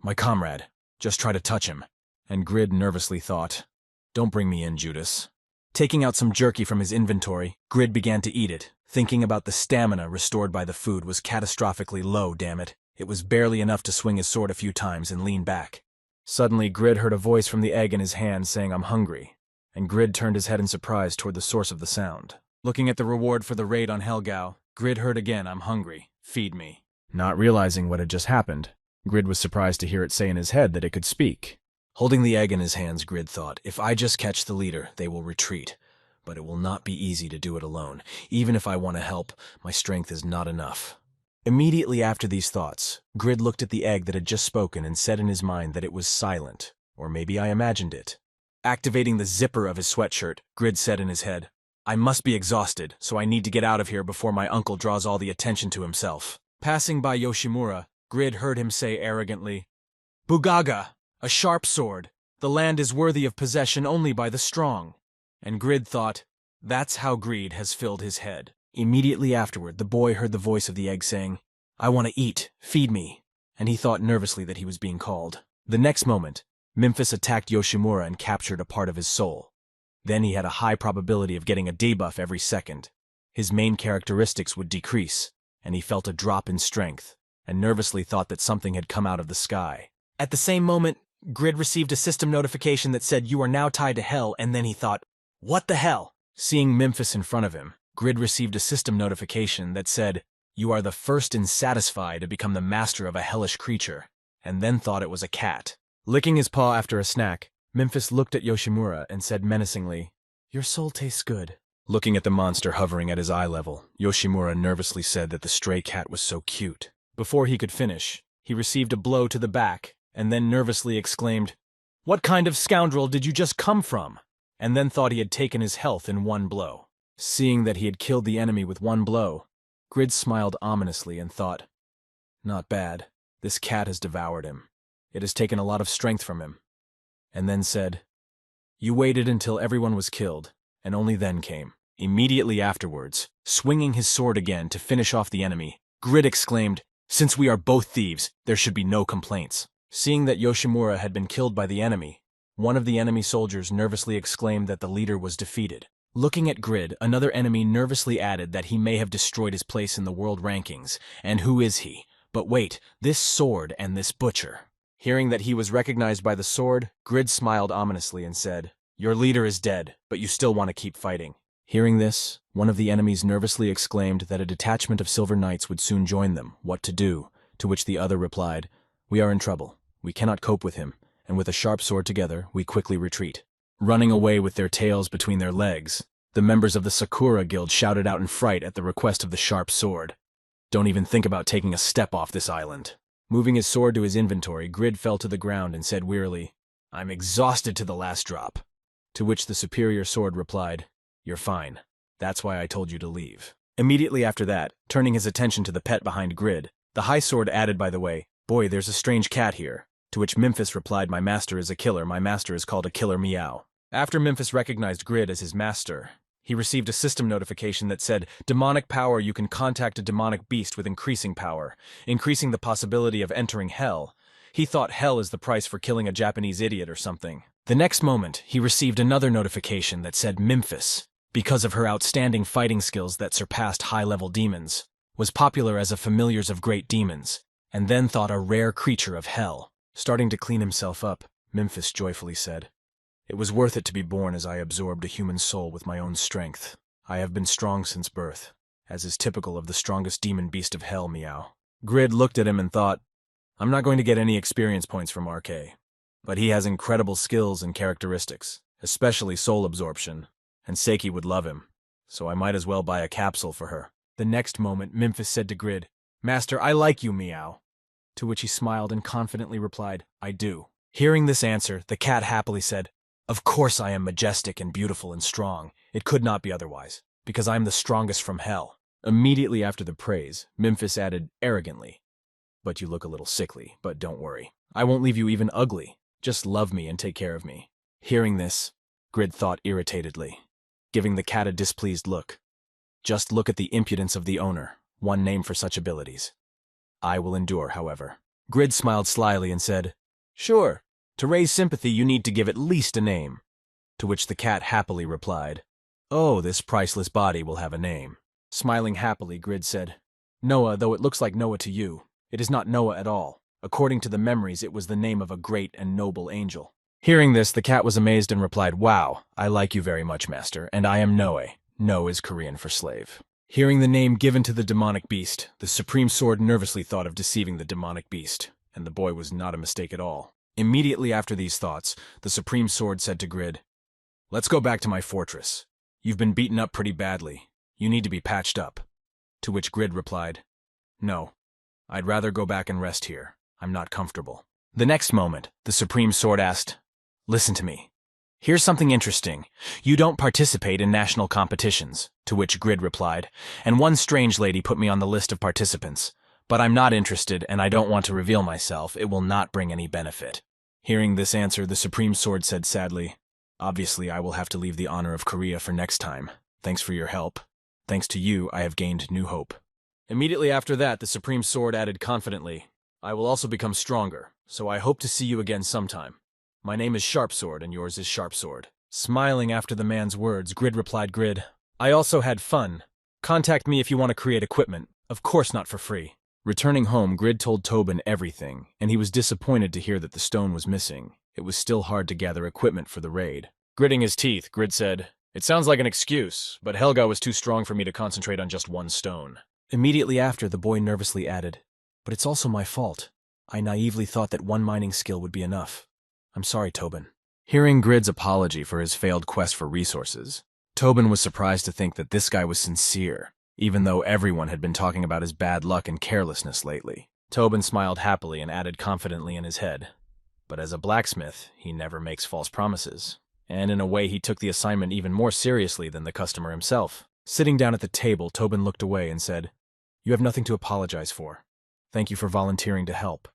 my comrade, just try to touch him. And Grid nervously thought, don't bring me in, Judas. Taking out some jerky from his inventory, Grid began to eat it, thinking about the stamina restored by the food was catastrophically low, damn it. It was barely enough to swing his sword a few times and lean back. Suddenly, Grid heard a voice from the egg in his hand saying, I'm hungry, and Grid turned his head in surprise toward the source of the sound. Looking at the reward for the raid on Helgao, Grid heard again, I'm hungry, feed me. Not realizing what had just happened, Grid was surprised to hear it say in his head that it could speak. Holding the egg in his hands, Grid thought, if I just catch the leader, they will retreat. But it will not be easy to do it alone. Even if I want to help, my strength is not enough. Immediately after these thoughts, Grid looked at the egg that had just spoken and said in his mind that it was silent, or maybe I imagined it. Activating the zipper of his sweatshirt, Grid said in his head, I must be exhausted, so I need to get out of here before my uncle draws all the attention to himself. Passing by Yoshimura, Grid heard him say arrogantly, Bugaga! A sharp sword. The land is worthy of possession only by the strong. And Grid thought, that's how greed has filled his head. Immediately afterward, the boy heard the voice of the egg saying, I want to eat, feed me. And he thought nervously that he was being called. The next moment, Memphis attacked Yoshimura and captured a part of his soul. Then he had a high probability of getting a debuff every second. His main characteristics would decrease, and he felt a drop in strength, and nervously thought that something had come out of the sky. At the same moment, Grid received a system notification that said you are now tied to hell, and then he thought, what the hell? Seeing Memphis in front of him, Grid received a system notification that said, You are the first unsatisfied to become the master of a hellish creature, and then thought it was a cat. Licking his paw after a snack, Memphis looked at Yoshimura and said menacingly, "Your soul tastes good." Looking at the monster hovering at his eye level, Yoshimura nervously said that the stray cat was so cute. Before he could finish, he received a blow to the back, and then nervously exclaimed, "What kind of scoundrel did you just come from?" And then thought he had taken his health in one blow. Seeing that he had killed the enemy with one blow, Grid smiled ominously and thought, "Not bad. This cat has devoured him. It has taken a lot of strength from him." And then said, "You waited until everyone was killed, and only then came." Immediately afterwards, swinging his sword again to finish off the enemy, Grid exclaimed, "Since we are both thieves, there should be no complaints." Seeing that Yoshimura had been killed by the enemy, one of the enemy soldiers nervously exclaimed that the leader was defeated. Looking at Grid, another enemy nervously added that he may have destroyed his place in the world rankings, and who is he? But wait, this sword and this butcher. Hearing that he was recognized by the sword, Grid smiled ominously and said, "Your leader is dead, but you still want to keep fighting." Hearing this, one of the enemies nervously exclaimed that a detachment of Silver Knights would soon join them. What to do? To which the other replied, "We are in trouble. We cannot cope with him, and with a sharp sword together, we quickly retreat." Running away with their tails between their legs, the members of the Sakura Guild shouted out in fright at the request of the sharp sword, "Don't even think about taking a step off this island." Moving his sword to his inventory, Grid fell to the ground and said wearily, "I'm exhausted to the last drop." To which the superior sword replied, "You're fine. That's why I told you to leave." Immediately after that, turning his attention to the pet behind Grid, the high sword added, "By the way, boy, there's a strange cat here." To which Memphis replied, "My master is a killer. My master is called a killer meow." After Memphis recognized Grid as his master, he received a system notification that said, "Demonic power, you can contact a demonic beast with increasing power, increasing the possibility of entering hell." He thought hell is the price for killing a Japanese idiot or something. The next moment, he received another notification that said Memphis, because of her outstanding fighting skills that surpassed high-level demons, was popular as a familiars of great demons, and then thought a rare creature of hell. Starting to clean himself up, Memphis joyfully said, "It was worth it to be born as I absorbed a human soul with my own strength. I have been strong since birth, as is typical of the strongest demon beast of hell, meow." Grid looked at him and thought, "I'm not going to get any experience points from RK, but he has incredible skills and characteristics, especially soul absorption, and Seiki would love him, so I might as well buy a capsule for her." The next moment, Memphis said to Grid, "Master, I like you, meow." To which he smiled and confidently replied, "I do." Hearing this answer, the cat happily said, "Of course I am majestic and beautiful and strong. It could not be otherwise, because I am the strongest from hell." Immediately after the praise, Memphis added arrogantly, "But you look a little sickly, but don't worry. I won't leave you even ugly. Just love me and take care of me." Hearing this, Grid thought irritatedly, giving the cat a displeased look. "Just look at the impudence of the owner, one name for such abilities. I will endure, however." Grid smiled slyly and said, "Sure. To raise sympathy, you need to give at least a name." To which the cat happily replied, "Oh, this priceless body will have a name." Smiling happily, Grid said, "Noah, though it looks like Noah to you, it is not Noah at all. According to the memories, it was the name of a great and noble angel." Hearing this, the cat was amazed and replied, "Wow, I like you very much, master, and I am Noe. No is Korean for slave." Hearing the name given to the demonic beast, the supreme sword nervously thought of deceiving the demonic beast, and the boy was not a mistake at all. Immediately after these thoughts, the supreme sword said to Grid, "Let's go back to my fortress. You've been beaten up pretty badly. You need to be patched up." To which Grid replied, "No, I'd rather go back and rest here. I'm not comfortable." The next moment, the supreme sword asked, "Listen to me. Here's something interesting. You don't participate in national competitions." To which Grid replied, "And one strange lady put me on the list of participants. But I'm not interested, and I don't want to reveal myself. It will not bring any benefit." Hearing this answer, the supreme sword said sadly, "Obviously, I will have to leave the honor of Korea for next time. Thanks for your help. Thanks to you, I have gained new hope." Immediately after that, the supreme sword added confidently, "I will also become stronger, so I hope to see you again sometime. My name is Sharpsword, and yours is Sharpsword." Smiling after the man's words, Grid replied, "Grid, I also had fun. Contact me if you want to create equipment. Of course not for free." Returning home, Grid told Tobin everything, and he was disappointed to hear that the stone was missing. It was still hard to gather equipment for the raid. Gritting his teeth, Grid said, "It sounds like an excuse, but Helga was too strong for me to concentrate on just one stone." Immediately after, the boy nervously added, "But it's also my fault. I naively thought that one mining skill would be enough. I'm sorry, Tobin." Hearing Grid's apology for his failed quest for resources, Tobin was surprised to think that this guy was sincere, even though everyone had been talking about his bad luck and carelessness lately. Tobin smiled happily and added confidently in his head, "But as a blacksmith, he never makes false promises." And in a way, he took the assignment even more seriously than the customer himself. Sitting down at the table, Tobin looked away and said, "You have nothing to apologize for. Thank you for volunteering to help.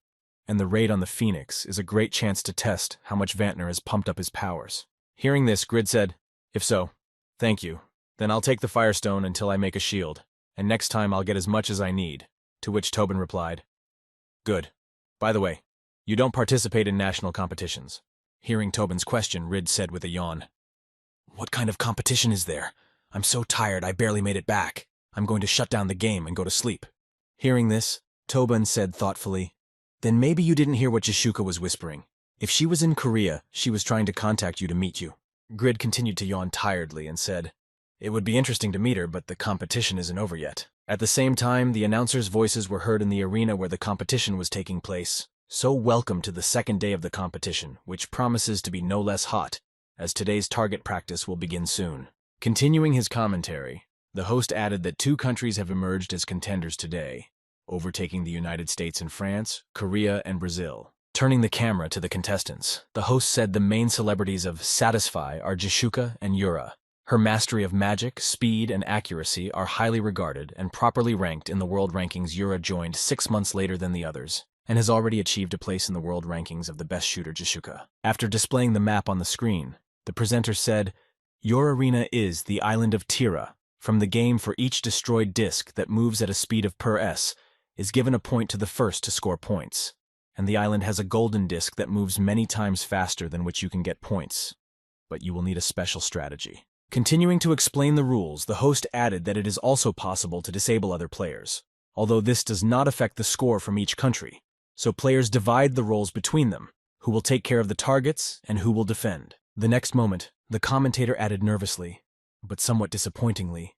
And the raid on the Phoenix is a great chance to test how much Vantner has pumped up his powers." Hearing this, Grid said, "If so, thank you. Then I'll take the Firestone until I make a shield, and next time I'll get as much as I need." To which Tobin replied, "Good. By the way, you don't participate in national competitions." Hearing Tobin's question, Rid said with a yawn, "What kind of competition is there? I'm so tired I barely made it back. I'm going to shut down the game and go to sleep." Hearing this, Tobin said thoughtfully, "Then maybe you didn't hear what Jishuka was whispering. If she was in Korea, she was trying to contact you to meet you." Grid continued to yawn tiredly and said, "It would be interesting to meet her, but the competition isn't over yet." At the same time, the announcers' voices were heard in the arena where the competition was taking place. So welcome to the second day of the competition, which promises to be no less hot, as today's target practice will begin soon. Continuing his commentary, the host added that 2 countries have emerged as contenders today, overtaking the United States and France, Korea, and Brazil. Turning the camera to the contestants, the host said the main celebrities of Satisfy are Jishuka and Yura. Her mastery of magic, speed, and accuracy are highly regarded and properly ranked in the world rankings. Yura joined 6 months later than the others, and has already achieved a place in the world rankings of the best shooter Jishuka. After displaying the map on the screen, the presenter said, "Your arena is the island of Tira. From the game, for each destroyed disc that moves at a speed of per s is given a point to the first to score points, and the island has a golden disc that moves many times faster than which you can get points, but you will need a special strategy." Continuing to explain the rules, the host added that it is also possible to disable other players, although this does not affect the score from each country. So players divide the roles between them, who will take care of the targets and who will defend. The next moment, the commentator added nervously, but somewhat disappointingly,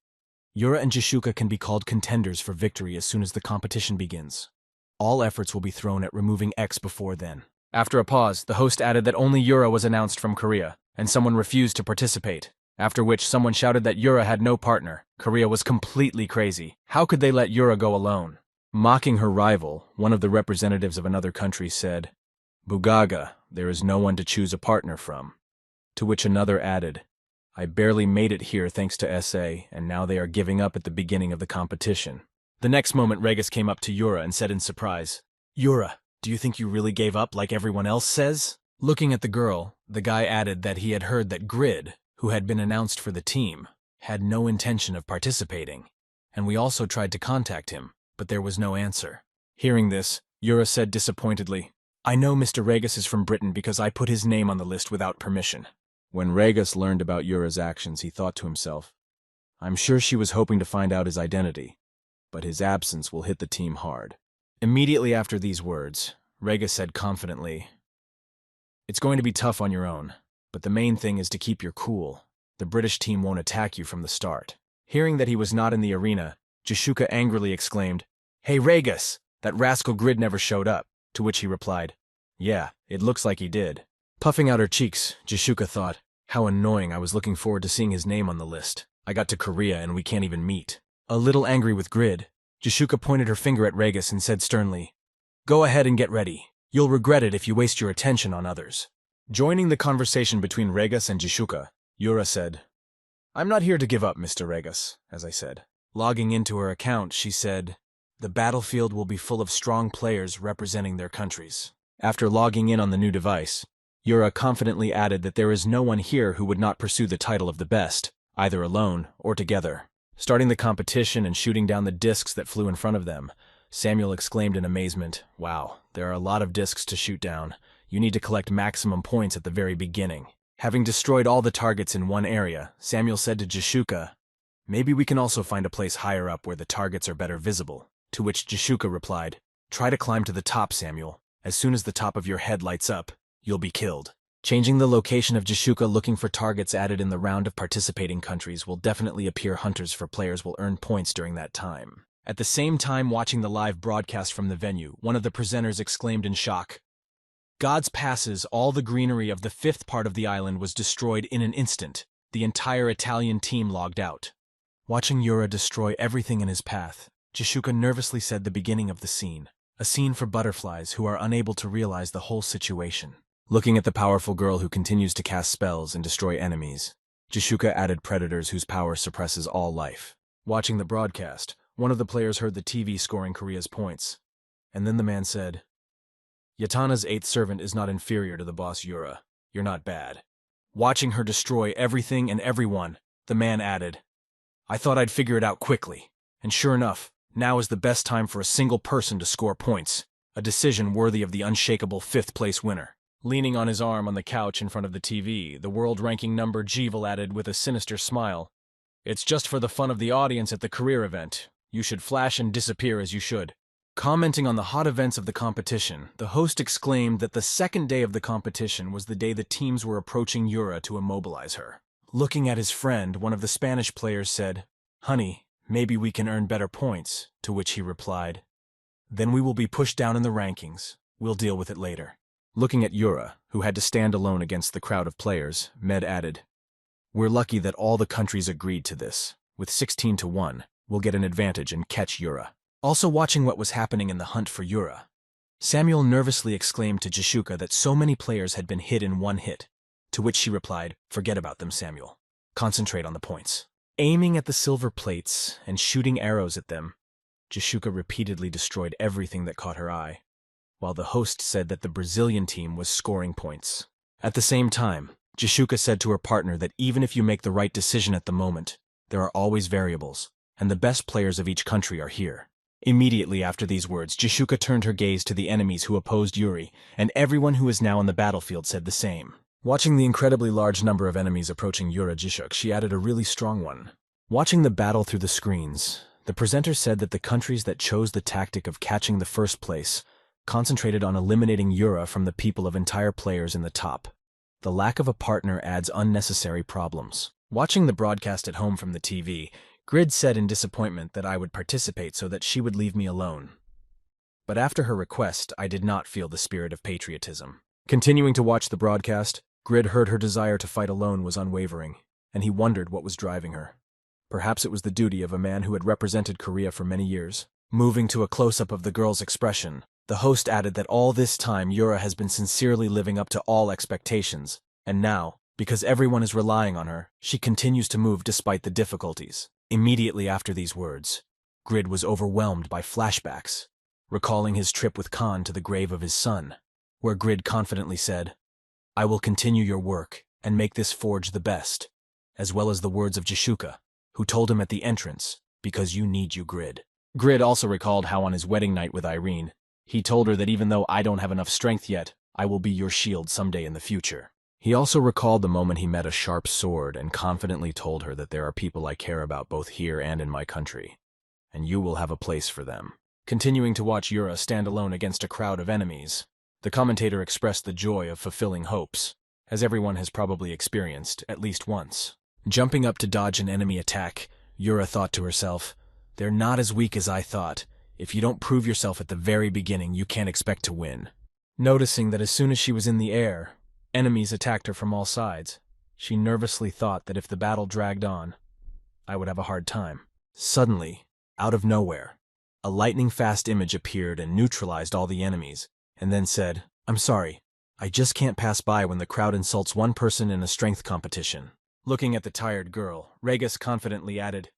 "Yura and Jishuka can be called contenders for victory as soon as the competition begins. All efforts will be thrown at removing X before then." After a pause, the host added that only Yura was announced from Korea, and someone refused to participate, after which someone shouted that Yura had no partner. Korea was completely crazy. How could they let Yura go alone? Mocking her rival, one of the representatives of another country said, "Bugaga, there is no one to choose a partner from." To which another added, "I barely made it here thanks to SA, and now they are giving up at the beginning of the competition." The next moment, Regis came up to Yura and said in surprise, "Yura, do you think you really gave up like everyone else says?" Looking at the girl, the guy added that he had heard that Grid, who had been announced for the team, had no intention of participating, and we also tried to contact him, but there was no answer. Hearing this, Yura said disappointedly, "I know Mr. Regis is from Britain because I put his name on the list without permission." When Regis learned about Yura's actions, he thought to himself, "I'm sure she was hoping to find out his identity, but his absence will hit the team hard." Immediately after these words, Regis said confidently, "It's going to be tough on your own, but the main thing is to keep your cool. The British team won't attack you from the start." Hearing that he was not in the arena, Jishuka angrily exclaimed, "Hey Regis, that rascal Grid never showed up." To which he replied, "Yeah, it looks like he did." Puffing out her cheeks, Jishuka thought, "How annoying, I was looking forward to seeing his name on the list. I got to Korea and we can't even meet." A little angry with Grid, Jishuka pointed her finger at Regis and said sternly, "Go ahead and get ready. You'll regret it if you waste your attention on others." Joining the conversation between Regis and Jishuka, Yura said, "I'm not here to give up, Mr. Regis, as I said." Logging into her account, she said, "The battlefield will be full of strong players representing their countries." After logging in on the new device, Yura confidently added that there is no one here who would not pursue the title of the best, either alone or together. Starting the competition and shooting down the discs that flew in front of them, Samuel exclaimed in amazement, "Wow, there are a lot of discs to shoot down. You need to collect maximum points at the very beginning." Having destroyed all the targets in one area, Samuel said to Jishuka, "Maybe we can also find a place higher up where the targets are better visible." To which Jishuka replied, "Try to climb to the top, Samuel. As soon as the top of your head lights up, you'll be killed." Changing the location of Jishuka looking for targets added in the round of participating countries will definitely appear hunters for players will earn points during that time. At the same time watching the live broadcast from the venue, one of the presenters exclaimed in shock, "God's passes, all the greenery of the fifth part of the island was destroyed in an instant. The entire Italian team logged out." Watching Yura destroy everything in his path, Jishuka nervously said the beginning of the scene, a scene for butterflies who are unable to realize the whole situation. Looking at the powerful girl who continues to cast spells and destroy enemies, Jishuka added predators whose power suppresses all life. Watching the broadcast, one of the players heard the TV scoring Korea's points, and then the man said, "Yatana's eighth servant is not inferior to the boss Yura. You're not bad." Watching her destroy everything and everyone, the man added, "I thought I'd figure it out quickly, and sure enough, now is the best time for a single person to score points, a decision worthy of the unshakable fifth-place winner." Leaning on his arm on the couch in front of the TV, the world-ranking number Jeeval added with a sinister smile, "It's just for the fun of the audience at the career event. You should flash and disappear as you should." Commenting on the hot events of the competition, the host exclaimed that the second day of the competition was the day the teams were approaching Yura to immobilize her. Looking at his friend, one of the Spanish players said, "Honey, maybe we can earn better points," to which he replied, "Then we will be pushed down in the rankings. We'll deal with it later." Looking at Yura, who had to stand alone against the crowd of players, Med added, "We're lucky that all the countries agreed to this. With 16-1, we'll get an advantage and catch Yura." Also watching what was happening in the hunt for Yura, Samuel nervously exclaimed to Jishuka that so many players had been hit in one hit, to which she replied, "Forget about them, Samuel. Concentrate on the points." Aiming at the silver plates and shooting arrows at them, Jishuka repeatedly destroyed everything that caught her eye, while the host said that the Brazilian team was scoring points. At the same time, Jishuka said to her partner that even if you make the right decision at the moment, there are always variables, and the best players of each country are here. Immediately after these words, Jishuka turned her gaze to the enemies who opposed Yuri, and everyone who is now on the battlefield said the same. Watching the incredibly large number of enemies approaching Yura Jishuk, she added a really strong one. Watching the battle through the screens, the presenter said that the countries that chose the tactic of catching the first place concentrated on eliminating Yura from the people of entire players in the top. The lack of a partner adds unnecessary problems. Watching the broadcast at home from the TV, Grid said in disappointment that I would participate so that she would leave me alone. But after her request, I did not feel the spirit of patriotism. Continuing to watch the broadcast, Grid heard her desire to fight alone was unwavering, and he wondered what was driving her. Perhaps it was the duty of a man who had represented Korea for many years. Moving to a close-up of the girl's expression, the host added that all this time Yura has been sincerely living up to all expectations, and now, because everyone is relying on her, she continues to move despite the difficulties. Immediately after these words, Grid was overwhelmed by flashbacks, recalling his trip with Khan to the grave of his son, where Grid confidently said, "I will continue your work and make this forge the best," as well as the words of Jishuka, who told him at the entrance, "Because you need you, Grid." Grid also recalled how on his wedding night with Irene, he told her that even though I don't have enough strength yet, I will be your shield someday in the future. He also recalled the moment he met a sharp sword and confidently told her that there are people I care about both here and in my country, and you will have a place for them. Continuing to watch Yura stand alone against a crowd of enemies, the commentator expressed the joy of fulfilling hopes, as everyone has probably experienced at least once. Jumping up to dodge an enemy attack, Yura thought to herself, "They're not as weak as I thought. If you don't prove yourself at the very beginning, you can't expect to win." Noticing that as soon as she was in the air, enemies attacked her from all sides, she nervously thought that if the battle dragged on, I would have a hard time. Suddenly, out of nowhere, a lightning-fast image appeared and neutralized all the enemies, and then said, "I'm sorry, I just can't pass by when the crowd insults one person in a strength competition." Looking at the tired girl, Regus confidently added,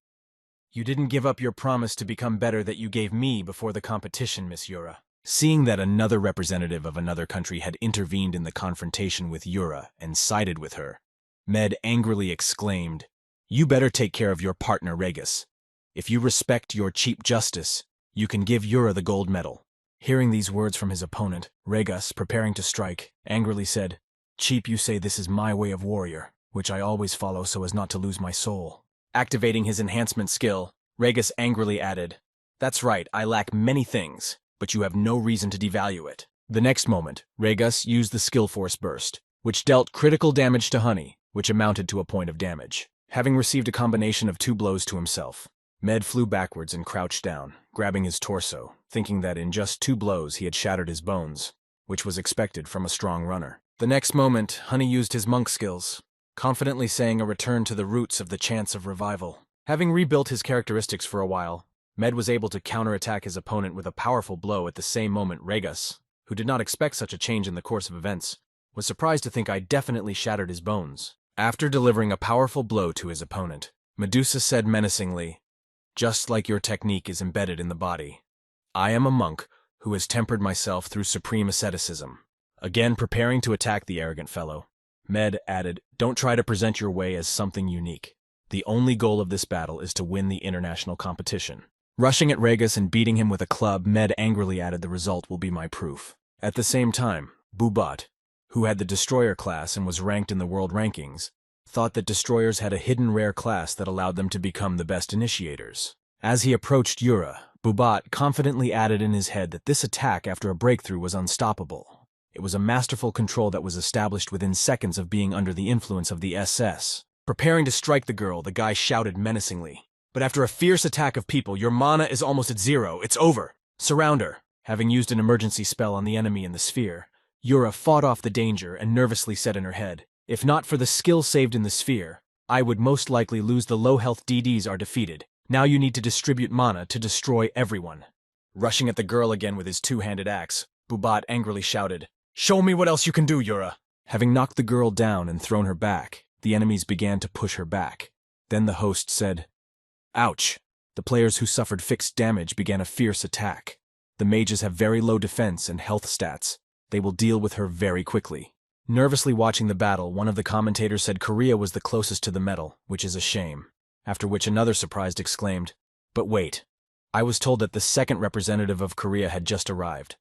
"You didn't give up your promise to become better that you gave me before the competition, Miss Yura." Seeing that another representative of another country had intervened in the confrontation with Yura and sided with her, Med angrily exclaimed, "You better take care of your partner, Regus. If you respect your cheap justice, you can give Yura the gold medal." Hearing these words from his opponent, Regus, preparing to strike, angrily said, "Cheap, you say this is my way of warrior, which I always follow so as not to lose my soul." Activating his enhancement skill, Regus angrily added, "That's right, I lack many things, but you have no reason to devalue it." The next moment, Regus used the skill force burst, which dealt critical damage to Honey, which amounted to a point of damage. Having received a combination of 2 blows to himself, Med flew backwards and crouched down, grabbing his torso, thinking that in just 2 blows he had shattered his bones, which was expected from a strong runner. The next moment, Honey used his monk skills, confidently saying a return to the roots of the chance of revival. Having rebuilt his characteristics for a while, Med was able to counterattack his opponent with a powerful blow. At the same moment, Regas, who did not expect such a change in the course of events, was surprised to think I definitely shattered his bones. After delivering a powerful blow to his opponent, Medusa said menacingly, "Just like your technique is embedded in the body, I am a monk who has tempered myself through supreme asceticism." Again preparing to attack the arrogant fellow, Med added, "Don't try to present your way as something unique. The only goal of this battle is to win the international competition." Rushing at Regas and beating him with a club, Med angrily added, "The result will be my proof." At the same time, Bubat, who had the Destroyer class and was ranked in the world rankings, thought that Destroyers had a hidden rare class that allowed them to become the best initiators. As he approached Yura, Bubat confidently added in his head that this attack after a breakthrough was unstoppable. It was a masterful control that was established within seconds of being under the influence of the SS. Preparing to strike the girl, the guy shouted menacingly, "But after a fierce attack of people, your mana is almost at 0. It's over. Surround her." Having used an emergency spell on the enemy in the sphere, Yura fought off the danger and nervously said in her head, "If not for the skill saved in the sphere, I would most likely lose. The low-health DDs are defeated. Now you need to distribute mana to destroy everyone." Rushing at the girl again with his 2-handed axe, Bubat angrily shouted, "Show me what else you can do, Yura." Having knocked the girl down and thrown her back, the enemies began to push her back. Then the host said, "Ouch." The players who suffered fixed damage began a fierce attack. The mages have very low defense and health stats. They will deal with her very quickly. Nervously watching the battle, one of the commentators said Korea was the closest to the medal, which is a shame. After which another surprised exclaimed, "But wait, I was told that the second representative of Korea had just arrived."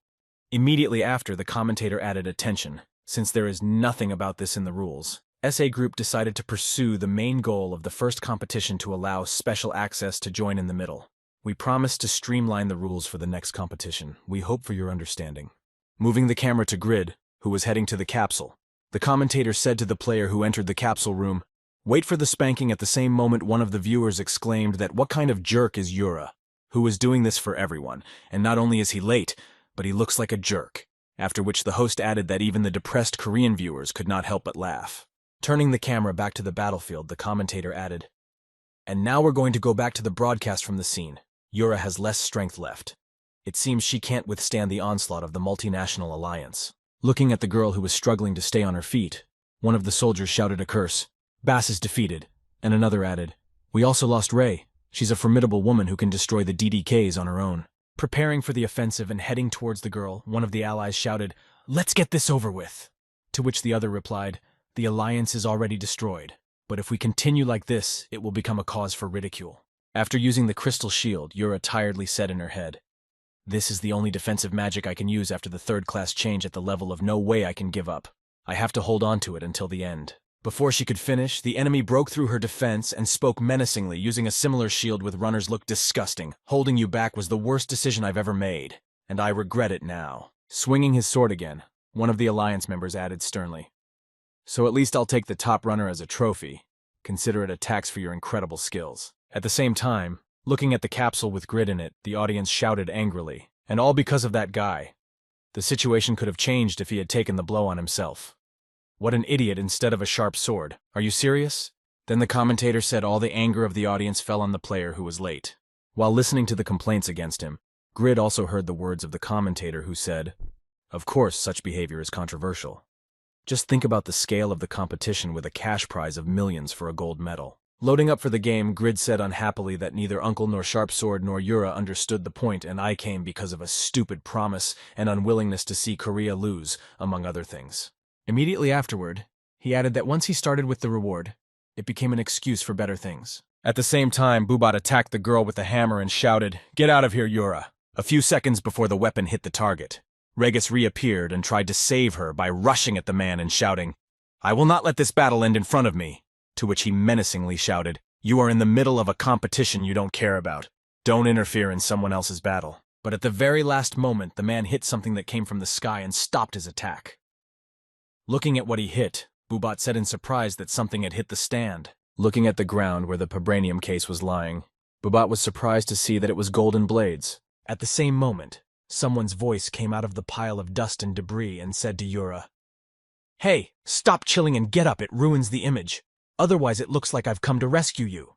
Immediately after, the commentator added, "Attention, since there is nothing about this in the rules. SA Group decided to pursue the main goal of the first competition to allow special access to join in the middle. We promise to streamline the rules for the next competition. We hope for your understanding." Moving the camera to Grid, who was heading to the capsule, the commentator said to the player who entered the capsule room, "Wait for the spanking." At the same moment, one of the viewers exclaimed that what kind of jerk is Yura, who is doing this for everyone, and not only is he late, but he looks like a jerk. After which the host added that even the depressed Korean viewers could not help but laugh. Turning the camera back to the battlefield, the commentator added, "And now we're going to go back to the broadcast from the scene. Yura has less strength left. It seems she can't withstand the onslaught of the multinational alliance." Looking at the girl who was struggling to stay on her feet, one of the soldiers shouted a curse. "Bass is defeated," and another added, "We also lost Ray. She's a formidable woman who can destroy the DDKs on her own." Preparing for the offensive and heading towards the girl, one of the allies shouted, "Let's get this over with." To which the other replied, "The alliance is already destroyed, but if we continue like this, it will become a cause for ridicule." After using the crystal shield, Yura tiredly said in her head, "This is the only defensive magic I can use after the 3rd-class change at the level of no way I can give up. I have to hold on to it until the end." Before she could finish, the enemy broke through her defense and spoke menacingly, using a similar shield with runners looked disgusting. "Holding you back was the worst decision I've ever made, and I regret it now." Swinging his sword again, one of the alliance members added sternly, "So at least I'll take the top runner as a trophy. Consider it a tax for your incredible skills." At the same time, looking at the capsule with Grid in it, the audience shouted angrily, "And all because of that guy. The situation could have changed if he had taken the blow on himself. What an idiot instead of a sharp sword. Are you serious?" Then the commentator said all the anger of the audience fell on the player who was late. While listening to the complaints against him, Grid also heard the words of the commentator who said, "Of course, such behavior is controversial. Just think about the scale of the competition with a cash prize of millions for a gold medal." Loading up for the game, Grid said unhappily that neither Uncle nor Sharp Sword nor Yura understood the point, and I came because of a stupid promise and unwillingness to see Korea lose, among other things. Immediately afterward, he added that once he started with the reward, it became an excuse for better things. At the same time, Bubat attacked the girl with the hammer and shouted, "Get out of here, Yura!" A few seconds before the weapon hit the target, Regas reappeared and tried to save her by rushing at the man and shouting, "I will not let this battle end in front of me." To which he menacingly shouted, "You are in the middle of a competition you don't care about. Don't interfere in someone else's battle." But at the very last moment, the man hit something that came from the sky and stopped his attack. Looking at what he hit, Bubat said in surprise that something had hit the stand. Looking at the ground where the vibranium case was lying, Bubat was surprised to see that it was golden blades. At the same moment, someone's voice came out of the pile of dust and debris and said to Yura, "Hey, stop chilling and get up, it ruins the image. Otherwise it looks like I've come to rescue you."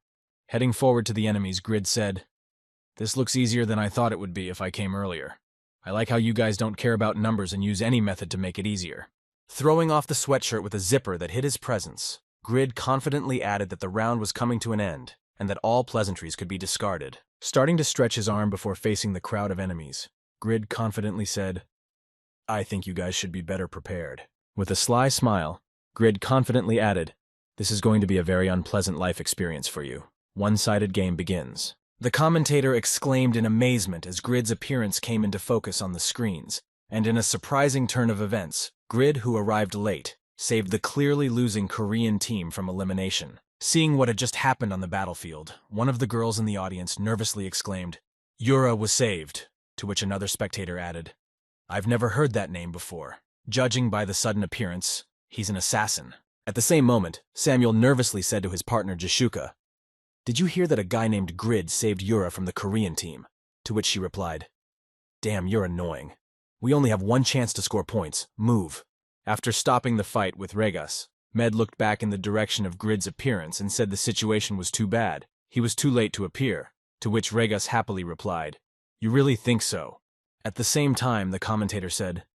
Heading forward to the enemies, Grid said, "This looks easier than I thought it would be if I came earlier. I like how you guys don't care about numbers and use any method to make it easier." Throwing off the sweatshirt with a zipper that hid his presence, Grid confidently added that the round was coming to an end and that all pleasantries could be discarded. Starting to stretch his arm before facing the crowd of enemies, Grid confidently said, "I think you guys should be better prepared." With a sly smile, Grid confidently added, "This is going to be a very unpleasant life experience for you. One-sided game begins." The commentator exclaimed in amazement as Grid's appearance came into focus on the screens, and in a surprising turn of events, Grid, who arrived late, saved the clearly losing Korean team from elimination. Seeing what had just happened on the battlefield, one of the girls in the audience nervously exclaimed, "Yura was saved," to which another spectator added, "I've never heard that name before. Judging by the sudden appearance, he's an assassin." At the same moment, Samuel nervously said to his partner Jishuka, "Did you hear that a guy named Grid saved Yura from the Korean team?" To which she replied, "Damn, you're annoying. We only have one chance to score points. Move." After stopping the fight with Regas, Med looked back in the direction of Grid's appearance and said the situation was too bad. He was too late to appear, to which Regas happily replied, "You really think so?" At the same time, the commentator said,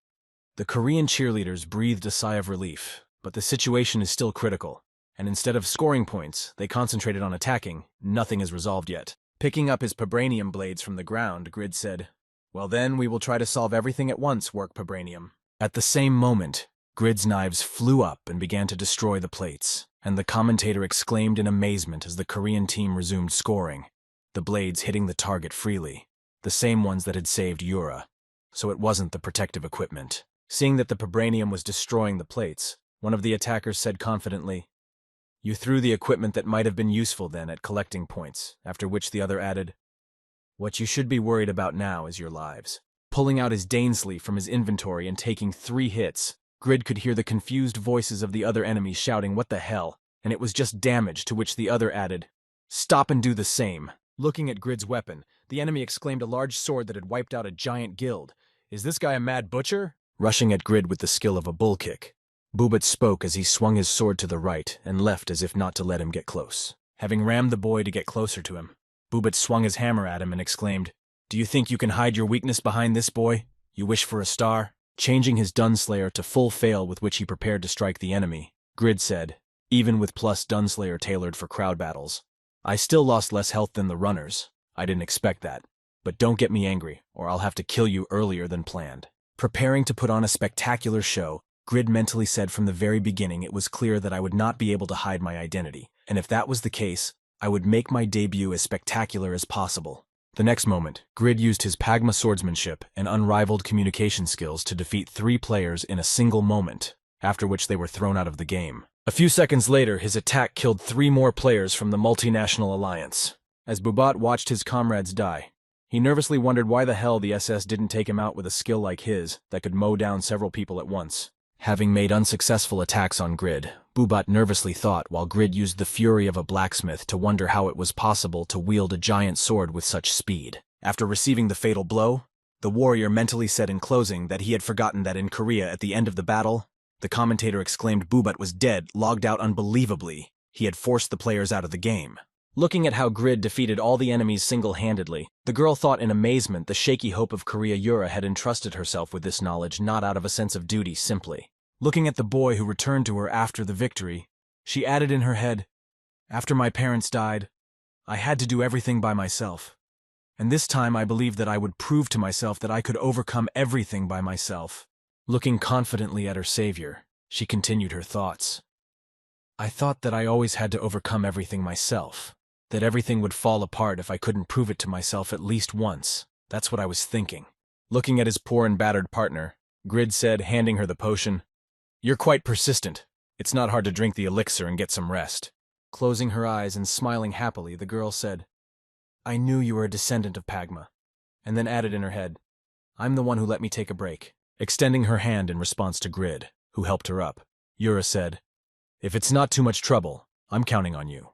"The Korean cheerleaders breathed a sigh of relief, but the situation is still critical, and instead of scoring points, they concentrated on attacking. Nothing is resolved yet." Picking up his Pabranium blades from the ground, Grid said, "Well then, we will try to solve everything at once, Work Pabranium." At the same moment, Grid's knives flew up and began to destroy the plates, and the commentator exclaimed in amazement as the Korean team resumed scoring, the blades hitting the target freely, the same ones that had saved Yura. So it wasn't the protective equipment. Seeing that the Pabranium was destroying the plates, one of the attackers said confidently, "You threw the equipment that might have been useful then at collecting points," after which the other added, "What you should be worried about now is your lives." Pulling out his Danesley from his inventory and taking 3 hits, Grid could hear the confused voices of the other enemies shouting, "What the hell?" And it was just damage, to which the other added, "Stop and do the same." Looking at Grid's weapon, the enemy exclaimed a large sword that had wiped out a giant guild. "Is this guy a mad butcher?" Rushing at Grid with the skill of a bull kick, Bubat spoke as he swung his sword to the right and left as if not to let him get close. Having rammed the boy to get closer to him, Bubat swung his hammer at him and exclaimed, "Do you think you can hide your weakness behind this, boy? You wish for a star?" Changing his Dunslayer to full fail with which he prepared to strike the enemy, Grid said, even with plus Dunslayer tailored for crowd battles, "I still lost less health than the runners. I didn't expect that. But don't get me angry, or I'll have to kill you earlier than planned." Preparing to put on a spectacular show, Grid mentally said from the very beginning it was clear that I would not be able to hide my identity, and if that was the case, I would make my debut as spectacular as possible. The next moment, Grid used his Pagma swordsmanship and unrivaled communication skills to defeat 3 players in a single moment, after which they were thrown out of the game. A few seconds later, his attack killed 3 more players from the multinational alliance. As Bubat watched his comrades die, he nervously wondered why the hell the SS didn't take him out with a skill like his that could mow down several people at once. Having made unsuccessful attacks on Grid, Bubat nervously thought while Grid used the fury of a blacksmith to wonder how it was possible to wield a giant sword with such speed. After receiving the fatal blow, the warrior mentally said in closing that he had forgotten that in Korea at the end of the battle, the commentator exclaimed Bubat was dead, logged out unbelievably. He had forced the players out of the game. Looking at how Grid defeated all the enemies single-handedly, the girl thought in amazement the shaky hope of Korea Yura had entrusted herself with this knowledge not out of a sense of duty simply. Looking at the boy who returned to her after the victory, she added in her head, "After my parents died, I had to do everything by myself. And this time I believed that I would prove to myself that I could overcome everything by myself." Looking confidently at her savior, she continued her thoughts. "I thought that I always had to overcome everything myself, that everything would fall apart if I couldn't prove it to myself at least once. That's what I was thinking." Looking at his poor and battered partner, Grid said, handing her the potion, "You're quite persistent. It's not hard to drink the elixir and get some rest." Closing her eyes and smiling happily, the girl said, "I knew you were a descendant of Pagma," and then added in her head, "I'm the one who let me take a break." Extending her hand in response to Grid, who helped her up, Yura said, "If it's not too much trouble, I'm counting on you."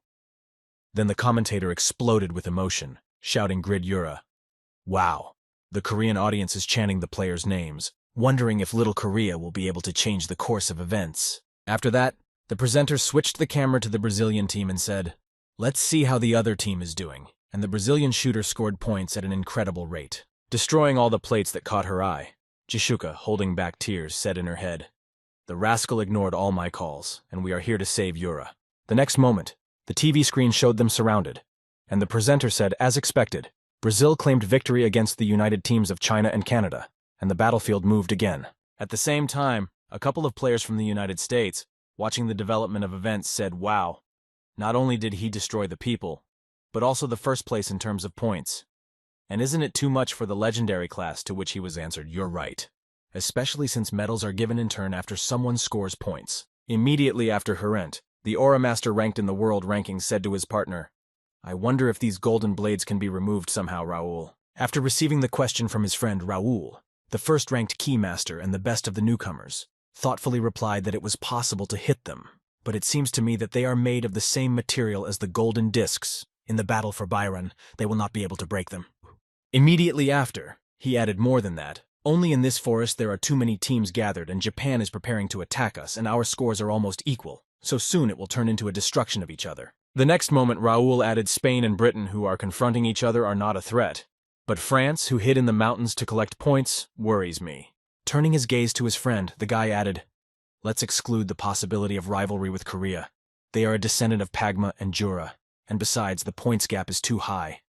Then the commentator exploded with emotion, shouting Grid Yura. Wow. The Korean audience is chanting the players' names, wondering if Little Korea will be able to change the course of events. After that, the presenter switched the camera to the Brazilian team and said, "Let's see how the other team is doing." And the Brazilian shooter scored points at an incredible rate, destroying all the plates that caught her eye. Jishuka, holding back tears, said in her head, "The rascal ignored all my calls, and we are here to save Yura." The next moment, the TV screen showed them surrounded, and the presenter said, as expected, Brazil claimed victory against the united teams of China and Canada, and the battlefield moved again. At the same time, a couple of players from the United States, watching the development of events, said, "Wow, not only did he destroy the people, but also the first place in terms of points. And isn't it too much for the legendary class?" To which he was answered, "You're right. Especially since medals are given in turn after someone scores points." Immediately after Herent, the Aura Master ranked in the world rankings said to his partner, "I wonder if these golden blades can be removed somehow, Raoul." After receiving the question from his friend Raoul, the first-ranked Key Master and the best of the newcomers, thoughtfully replied that it was possible to hit them, but it seems to me that they are made of the same material as the golden discs. In the battle for Byron, they will not be able to break them. Immediately after, he added more than that. "Only in this forest there are too many teams gathered, and Japan is preparing to attack us, and our scores are almost equal, so soon it will turn into a destruction of each other." The next moment, Raoul added, "Spain and Britain, who are confronting each other, are not a threat. But France, who hid in the mountains to collect points, worries me." Turning his gaze to his friend, the guy added, "Let's exclude the possibility of rivalry with Korea. They are a descendant of Pagma and Jura, and besides, the points gap is too high.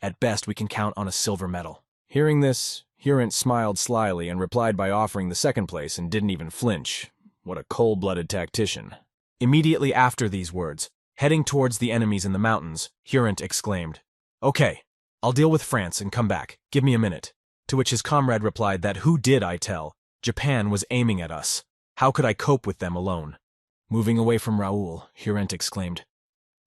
At best, we can count on a silver medal." Hearing this, Herent smiled slyly and replied by offering the second place and didn't even flinch. What a cold-blooded tactician. Immediately after these words, heading towards the enemies in the mountains, Herent exclaimed, "Okay, I'll deal with France and come back. Give me a minute." To which his comrade replied that who did I tell? Japan was aiming at us. How could I cope with them alone? Moving away from Raoul, Herent exclaimed,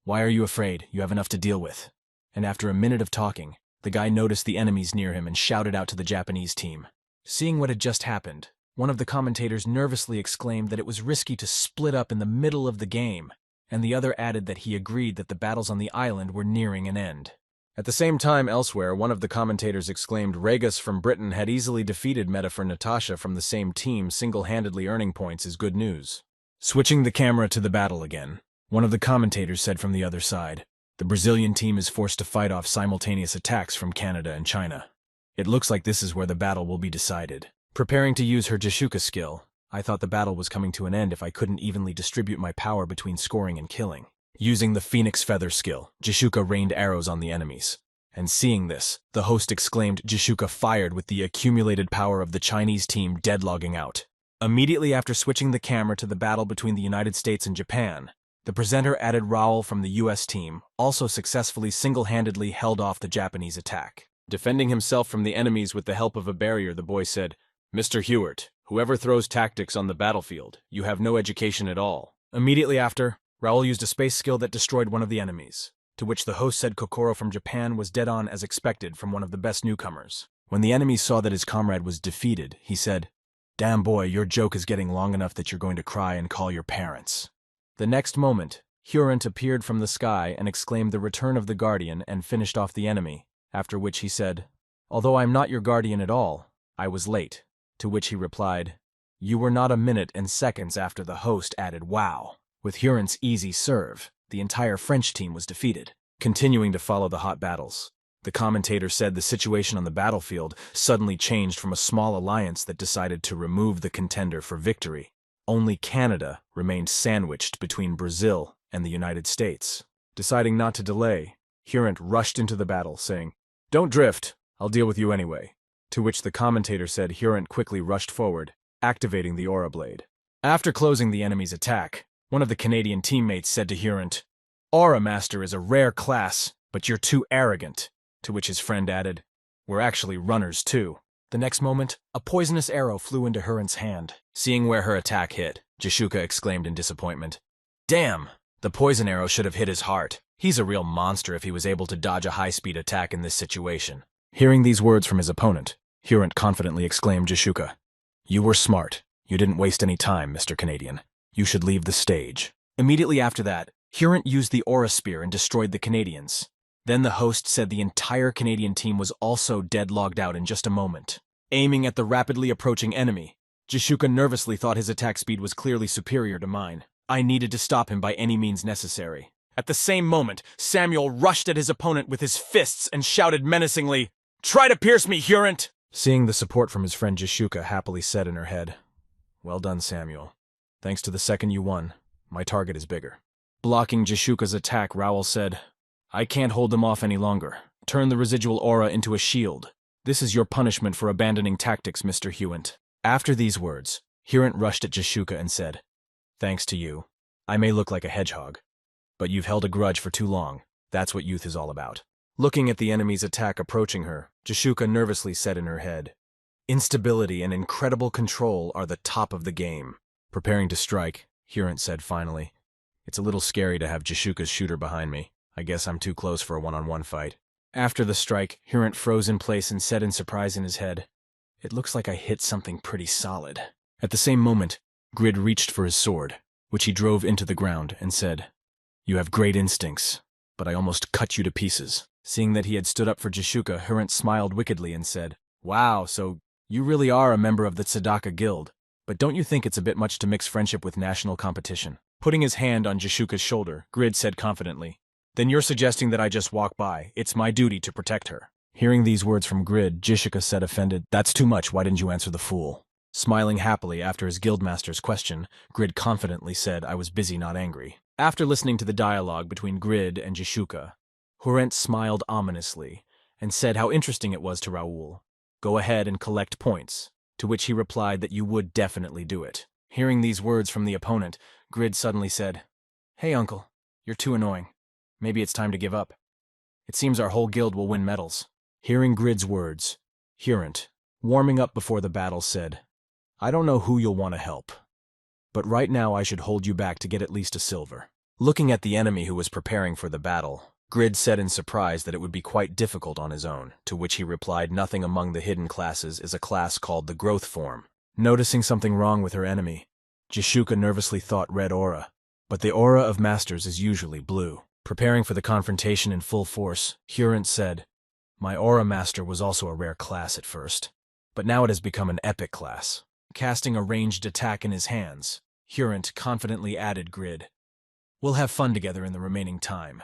"Why are you afraid? You have enough to deal with." And after a minute of talking, the guy noticed the enemies near him and shouted out to the Japanese team. Seeing what had just happened, one of the commentators nervously exclaimed that it was risky to split up in the middle of the game, and the other added that he agreed that the battles on the island were nearing an end. At the same time elsewhere, one of the commentators exclaimed Regas from Britain had easily defeated Meta for Natasha from the same team, single-handedly earning points is good news. Switching the camera to the battle again, one of the commentators said from the other side, "The Brazilian team is forced to fight off simultaneous attacks from Canada and China. It looks like this is where the battle will be decided." Preparing to use her Jishuka skill, I thought the battle was coming to an end if I couldn't evenly distribute my power between scoring and killing. Using the Phoenix Feather skill, Jishuka rained arrows on the enemies. And seeing this, the host exclaimed Jishuka fired with the accumulated power of the Chinese team deadlogging out. Immediately after switching the camera to the battle between the United States and Japan, the presenter added Raoul from the US team, also successfully single-handedly held off the Japanese attack. Defending himself from the enemies with the help of a barrier, the boy said, "Mr. Hewart, whoever throws tactics on the battlefield, you have no education at all." Immediately after, Raoul used a space skill that destroyed one of the enemies, to which the host said Kokoro from Japan was dead on as expected from one of the best newcomers. When the enemy saw that his comrade was defeated, he said, "Damn boy, your joke is getting long enough that you're going to cry and call your parents." The next moment, Hurent appeared from the sky and exclaimed the return of the guardian and finished off the enemy, after which he said, "Although I'm not your guardian at all, I was late." To which he replied, "You were not a minute and seconds after." The host added, "Wow." With Hurent's easy serve, the entire French team was defeated. Continuing to follow the hot battles, the commentator said the situation on the battlefield suddenly changed from a small alliance that decided to remove the contender for victory. Only Canada remained sandwiched between Brazil and the United States. Deciding not to delay, Hurent rushed into the battle, saying, "Don't drift, I'll deal with you anyway." To which the commentator said Hurent quickly rushed forward, activating the Aura Blade. After closing the enemy's attack, one of the Canadian teammates said to Hurent, "Aura Master is a rare class, but you're too arrogant." To which his friend added, "We're actually runners too." The next moment, a poisonous arrow flew into Hurent's hand. Seeing where her attack hit, Jishuka exclaimed in disappointment, "Damn, the poison arrow should have hit his heart. He's a real monster if he was able to dodge a high-speed attack in this situation." Hearing these words from his opponent, Hurent confidently exclaimed Jishuka, "You were smart. You didn't waste any time, Mr. Canadian. You should leave the stage." Immediately after that, Hurent used the Aura Spear and destroyed the Canadians. Then the host said the entire Canadian team was also dead-logged out in just a moment. Aiming at the rapidly approaching enemy, Jishuka nervously thought his attack speed was clearly superior to mine. I needed to stop him by any means necessary. At the same moment, Samuel rushed at his opponent with his fists and shouted menacingly, "Try to pierce me, Hurent!" Seeing the support from his friend Jishuka happily said in her head, "Well done, Samuel. Thanks to the second you won, my target is bigger." Blocking Jishuka's attack, Raoul said, "I can't hold them off any longer. Turn the residual aura into a shield. This is your punishment for abandoning tactics, Mr. Hurent." After these words, Hurent rushed at Jishuka and said, "Thanks to you, I may look like a hedgehog, but you've held a grudge for too long. That's what youth is all about." Looking at the enemy's attack approaching her, Jishuka nervously said in her head, "Instability and incredible control are the top of the game." Preparing to strike, Hurent said finally, "It's a little scary to have Jishuka's shooter behind me. I guess I'm too close for a one-on-one fight." After the strike, Hurent froze in place and said in surprise in his head, "It looks like I hit something pretty solid." At the same moment, Grid reached for his sword, which he drove into the ground, and said, "You have great instincts, but I almost cut you to pieces." Seeing that he had stood up for Jishuka, Hurent smiled wickedly and said, "Wow, so you really are a member of the Tsadaka Guild, but don't you think it's a bit much to mix friendship with national competition?" Putting his hand on Jishuka's shoulder, Grid said confidently, "Then you're suggesting that I just walk by. It's my duty to protect her." Hearing these words from Grid, Jishuka said offended, "That's too much. Why didn't you answer the fool?" Smiling happily after his guildmaster's question, Grid confidently said, "I was busy, not angry." After listening to the dialogue between Grid and Jishuka, Hurent smiled ominously and said how interesting it was to Raoul. "Go ahead and collect points," to which he replied that you would definitely do it. Hearing these words from the opponent, Grid suddenly said, "Hey, uncle, you're too annoying. Maybe it's time to give up. It seems our whole guild will win medals." Hearing Grid's words, Hurent, warming up before the battle, said, "I don't know who you'll want to help, but right now I should hold you back to get at least a silver." Looking at the enemy who was preparing for the battle, Grid said in surprise that it would be quite difficult on his own, to which he replied nothing among the hidden classes is a class called the growth form. Noticing something wrong with her enemy, Jishuka nervously thought red aura, but the aura of masters is usually blue. Preparing for the confrontation in full force, Hurent said, "My aura master was also a rare class at first, but now it has become an epic class." Casting a ranged attack in his hands, Hurent confidently added Grid, "We'll have fun together in the remaining time,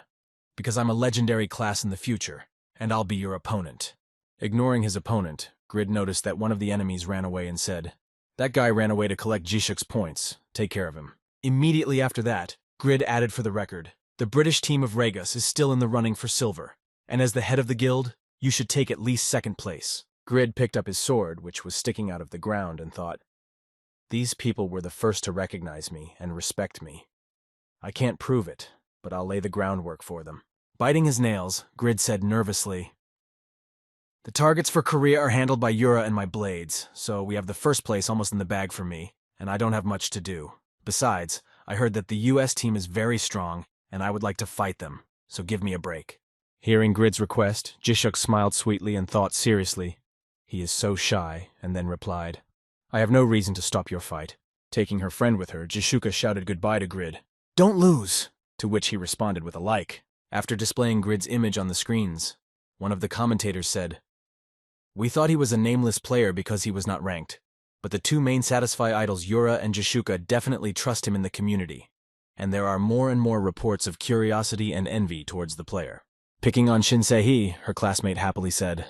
because I'm a legendary class in the future, and I'll be your opponent." Ignoring his opponent, Grid noticed that one of the enemies ran away and said, "That guy ran away to collect Jishuk's points. Take care of him." Immediately after that, Grid added for the record, "The British team of Regas is still in the running for silver, and as the head of the guild, you should take at least second place." Grid picked up his sword, which was sticking out of the ground, and thought, "These people were the first to recognize me and respect me. I can't prove it, but I'll lay the groundwork for them." Biting his nails, Grid said nervously, "The targets for Korea are handled by Yura and my blades, so we have the first place almost in the bag for me, and I don't have much to do. Besides, I heard that the US team is very strong, and I would like to fight them, so give me a break." Hearing Grid's request, Jishuk smiled sweetly and thought seriously, "He is so shy," and then replied, "I have no reason to stop your fight." Taking her friend with her, Jishuka shouted goodbye to Grid. "Don't lose!" To which he responded with a like. After displaying Grid's image on the screens, one of the commentators said, "We thought he was a nameless player because he was not ranked, but the two main Satisfy idols Yura and Jishuka definitely trust him in the community, and there are more and more reports of curiosity and envy towards the player." Picking on Shinsei, her classmate happily said,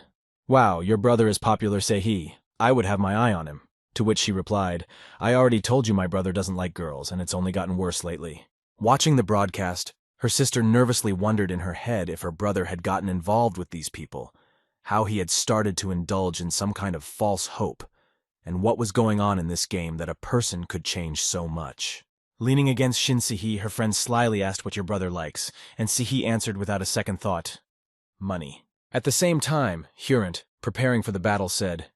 "Wow, your brother is popular Seihi. I would have my eye on him." To which she replied, "I already told you my brother doesn't like girls, and it's only gotten worse lately." Watching the broadcast, her sister nervously wondered in her head if her brother had gotten involved with these people, how he had started to indulge in some kind of false hope, and what was going on in this game that a person could change so much. Leaning against Shinsihi, her friend slyly asked what your brother likes, and Sihi answered without a second thought, "Money." At the same time, Hurent, preparing for the battle, said,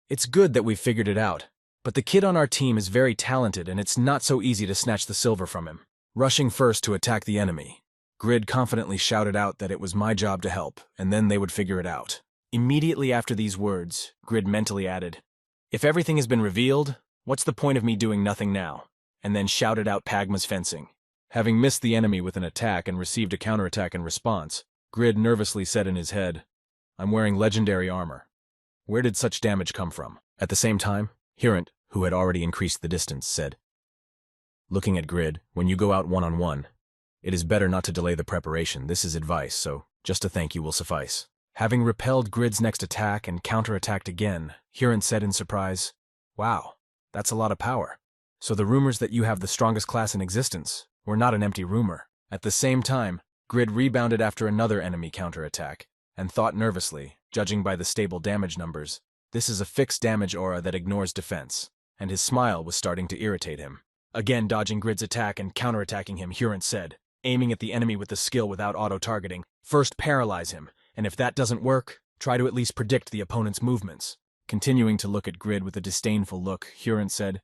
"It's good that we've figured it out, but the kid on our team is very talented and it's not so easy to snatch the silver from him." Rushing first to attack the enemy, Grid confidently shouted out that it was my job to help, and then they would figure it out. Immediately after these words, Grid mentally added, "If everything has been revealed, what's the point of me doing nothing now?" and then shouted out Pagma's fencing. Having missed the enemy with an attack and received a counterattack in response, Grid nervously said in his head, "I'm wearing legendary armor. Where did such damage come from?" At the same time, Hirant, who had already increased the distance, said, "Looking at Grid, when you go out one-on-one, it is better not to delay the preparation. This is advice, so just a thank you will suffice." Having repelled Grid's next attack and counterattacked again, Hirant said in surprise, "Wow, that's a lot of power. So the rumors that you have the strongest class in existence were not an empty rumor." At the same time, Grid rebounded after another enemy counterattack, and thought nervously, judging by the stable damage numbers, this is a fixed damage aura that ignores defense, and his smile was starting to irritate him. Again dodging Grid's attack and counterattacking him, Hirant said, aiming at the enemy with the skill without auto-targeting, "First paralyze him, and if that doesn't work, try to at least predict the opponent's movements." Continuing to look at Grid with a disdainful look, Hirant said,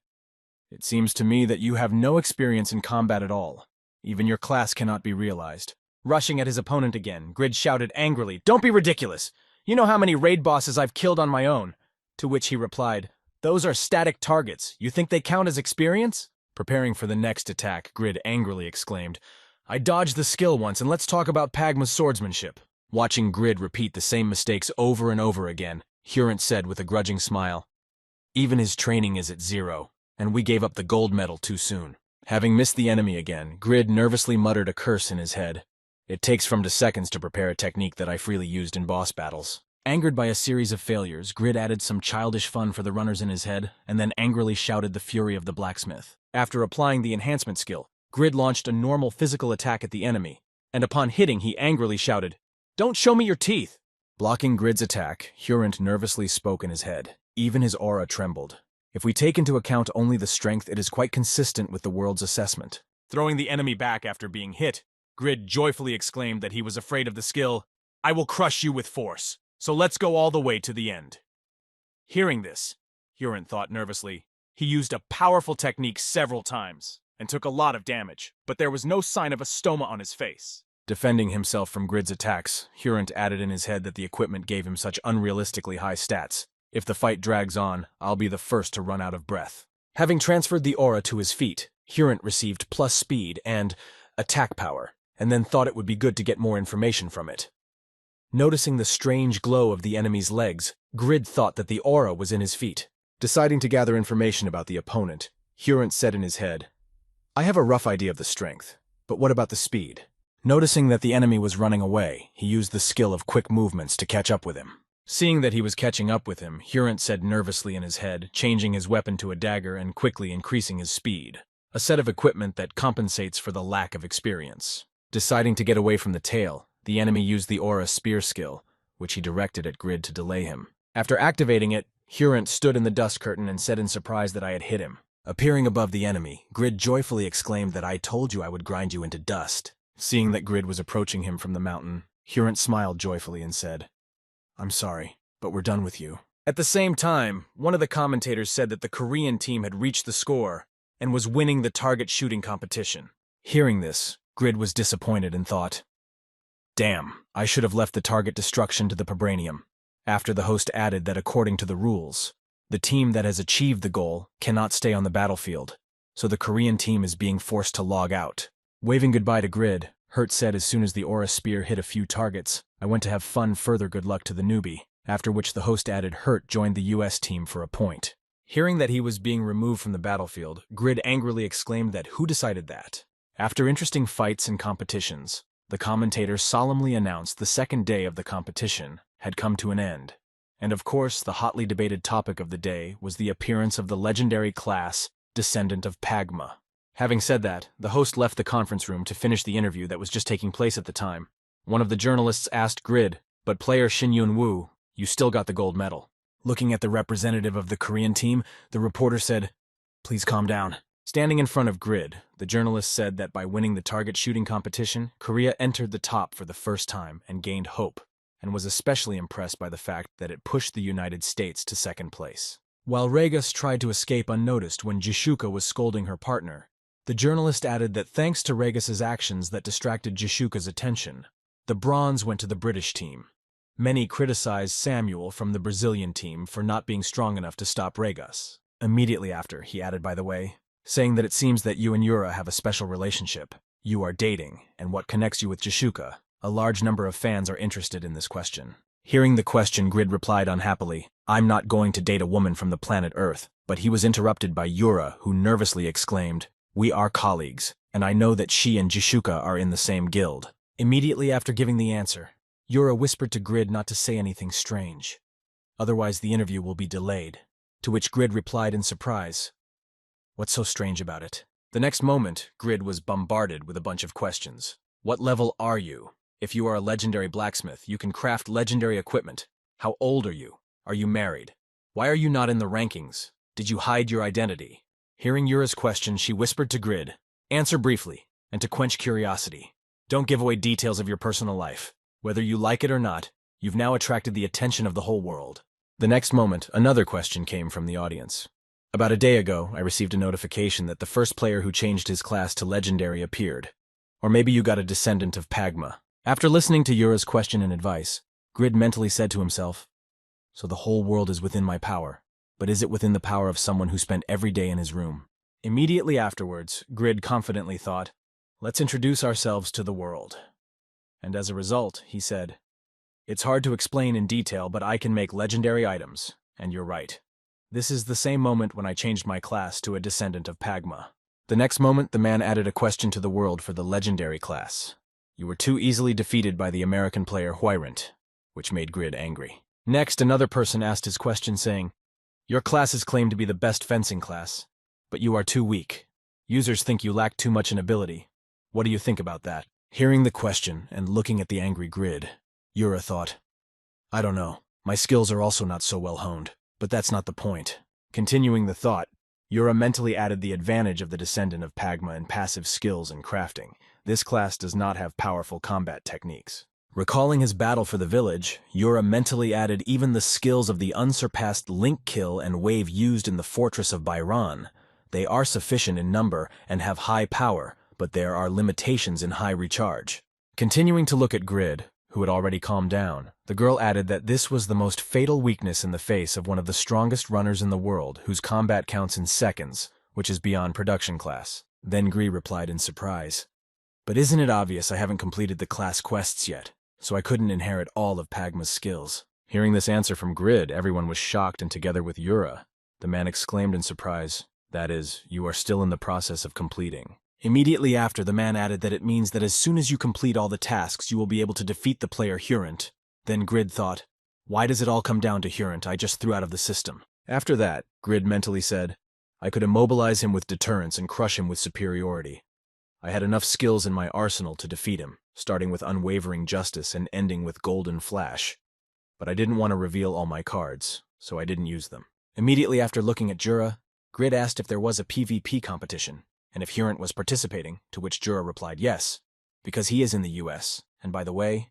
"It seems to me that you have no experience in combat at all. Even your class cannot be realized." Rushing at his opponent again, Grid shouted angrily, "Don't be ridiculous! You know how many raid bosses I've killed on my own." To which he replied, "Those are static targets. You think they count as experience?" Preparing for the next attack, Grid angrily exclaimed, "I dodged the skill once, and let's talk about Pagma's swordsmanship." Watching Grid repeat the same mistakes over and over again, Hirant said with a grudging smile, "Even his training is at 0, and we gave up the gold medal too soon." Having missed the enemy again, Grid nervously muttered a curse in his head. "It takes from to seconds to prepare a technique that I freely used in boss battles." Angered by a series of failures, Grid added some childish fun for the runners in his head, and then angrily shouted the fury of the blacksmith. After applying the enhancement skill, Grid launched a normal physical attack at the enemy, and upon hitting he angrily shouted, "Don't show me your teeth!" Blocking Grid's attack, Hirant nervously spoke in his head. Even his aura trembled. If we take into account only the strength, it is quite consistent with the world's assessment. Throwing the enemy back after being hit, Grid joyfully exclaimed that he was afraid of the skill, "I will crush you with force, so let's go all the way to the end." Hearing this, Hirant thought nervously, he used a powerful technique several times, and took a lot of damage, but there was no sign of a stoma on his face. Defending himself from Grid's attacks, Hirant added in his head that the equipment gave him such unrealistically high stats. If the fight drags on, I'll be the first to run out of breath. Having transferred the aura to his feet, Hirant received plus speed and attack power, and then thought it would be good to get more information from it. Noticing the strange glow of the enemy's legs, Grid thought that the aura was in his feet. Deciding to gather information about the opponent, Hirant said in his head, "I have a rough idea of the strength, but what about the speed?" Noticing that the enemy was running away, he used the skill of quick movements to catch up with him. Seeing that he was catching up with him, Hirant said nervously in his head, changing his weapon to a dagger and quickly increasing his speed, a set of equipment that compensates for the lack of experience. Deciding to get away from the tail, the enemy used the aura spear skill, which he directed at Grid to delay him. After activating it, Hirant stood in the dust curtain and said in surprise that I had hit him. Appearing above the enemy, Grid joyfully exclaimed that I told you I would grind you into dust. Seeing that Grid was approaching him from the mountain, Hirant smiled joyfully and said, "I'm sorry, but we're done with you." At the same time, one of the commentators said that the Korean team had reached the score and was winning the target shooting competition. Hearing this, Grid was disappointed and thought, "Damn, I should have left the target destruction to the Vibranium." After the host added that according to the rules, the team that has achieved the goal cannot stay on the battlefield, so the Korean team is being forced to log out. Waving goodbye to Grid, Hurt said as soon as the aura spear hit a few targets, "I went to have fun, further good luck to the newbie," after which the host added Hurt joined the US team for a point. Hearing that he was being removed from the battlefield, Grid angrily exclaimed that who decided that? After interesting fights and competitions, the commentator solemnly announced the second day of the competition had come to an end. And of course, the hotly debated topic of the day was the appearance of the legendary class, Descendant of Pagma. Having said that, the host left the conference room to finish the interview that was just taking place at the time. One of the journalists asked Grid, "But player Shin-Yun Woo, you still got the gold medal." Looking at the representative of the Korean team, the reporter said, "Please calm down." Standing in front of Grid, the journalist said that by winning the target shooting competition, Korea entered the top for the first time and gained hope, and was especially impressed by the fact that it pushed the United States to second place. While Regas tried to escape unnoticed when Jishuka was scolding her partner, the journalist added that thanks to Regas's actions that distracted Jishuka's attention, the bronze went to the British team. Many criticized Samuel from the Brazilian team for not being strong enough to stop Regas. Immediately after, he added, by the way, saying that it seems that you and Yura have a special relationship. you are dating, and what connects you with Jishuka. A large number of fans are interested in this question. Hearing the question, Grid replied unhappily, I'm not going to date a woman from the planet Earth, but he was interrupted by Yura, who nervously exclaimed, we are colleagues, and I know that she and Jishuka are in the same guild. Immediately after giving the answer, Yura whispered to Grid not to say anything strange. Otherwise the interview will be delayed. To which Grid replied in surprise, what's so strange about it? The next moment, Grid was bombarded with a bunch of questions. What level are you? If you are a legendary blacksmith, you can craft legendary equipment. How old are you? Are you married? Why are you not in the rankings? Did you hide your identity? Hearing Yura's question, she whispered to Grid, answer briefly, and to quench curiosity. Don't give away details of your personal life. Whether you like it or not, you've now attracted the attention of the whole world. The next moment, another question came from the audience. About a day ago, I received a notification that the first player who changed his class to legendary appeared. Or maybe you got a descendant of Pagma. After listening to Yura's question and advice, Grid mentally said to himself, so the whole world is within my power, but is it within the power of someone who spent every day in his room? Immediately afterwards, Grid confidently thought, let's introduce ourselves to the world. And as a result, he said, it's hard to explain in detail, but I can make legendary items, and you're right. This is the same moment when I changed my class to a descendant of Pagma. The next moment, the man added a question to the world for the legendary class. You were too easily defeated by the American player Huirant, which made Grid angry. Next, another person asked his question saying, your class is claimed to be the best fencing class, but you are too weak. Users think you lack too much in ability. What do you think about that? Hearing the question and looking at the angry Grid, Yura thought, I don't know. My skills are also not so well honed, but that's not the point. Continuing the thought, Yura mentally added the advantage of the descendant of Pagma in passive skills and crafting. This class does not have powerful combat techniques. Recalling his battle for the village, Yura mentally added even the skills of the unsurpassed link kill and wave used in the fortress of Byron. They are sufficient in number and have high power, but there are limitations in high recharge. Continuing to look at Grid, who had already calmed down, the girl added that this was the most fatal weakness in the face of one of the strongest runners in the world, whose combat counts in seconds, which is beyond production class. Then Grid replied in surprise, but isn't it obvious I haven't completed the class quests yet, so I couldn't inherit all of Pagma's skills? Hearing this answer from Grid, everyone was shocked, and together with Yura, the man exclaimed in surprise, that is, you are still in the process of completing. Immediately after, the man added that it means that as soon as you complete all the tasks, you will be able to defeat the player Huirant. Then Grid thought, why does it all come down to Huirant? I just threw out of the system. After that, Grid mentally said, I could immobilize him with deterrence and crush him with superiority. I had enough skills in my arsenal to defeat him, starting with Unwavering Justice and ending with Golden Flash. But I didn't want to reveal all my cards, so I didn't use them. Immediately after looking at Jura, Grid asked if there was a PvP competition, and if Huirant was participating, to which Jura replied yes, because he is in the US, and by the way,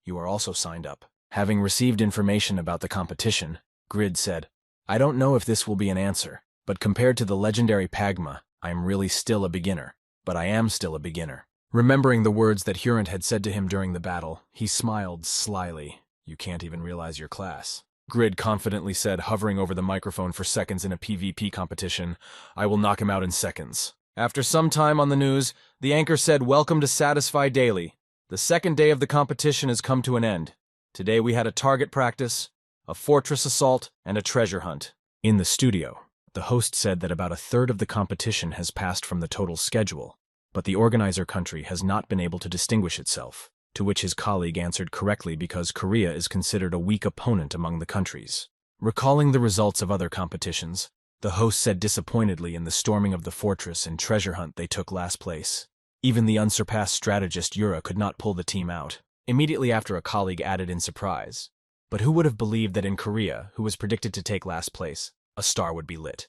you are also signed up. Having received information about the competition, Grid said, I don't know if this will be an answer, but compared to the legendary Pagma, I am really still a beginner. But I am still a beginner. Remembering the words that Huirant had said to him during the battle, he smiled slyly. You can't even realize your class. Grid confidently said, hovering over the microphone for seconds in a PvP competition, I will knock him out in seconds. After some time on the news, the anchor said, welcome to Satisfy Daily. The second day of the competition has come to an end. Today we had a target practice, a fortress assault, and a treasure hunt. In the studio, the host said that about a third of the competition has passed from the total schedule, but the organizer country has not been able to distinguish itself, to which his colleague answered correctly because Korea is considered a weak opponent among the countries. Recalling the results of other competitions, the host said disappointedly in the storming of the fortress and treasure hunt they took last place. Even the unsurpassed strategist Yura could not pull the team out. Immediately after, a colleague added in surprise, but who would have believed that in Korea, who was predicted to take last place, a star would be lit?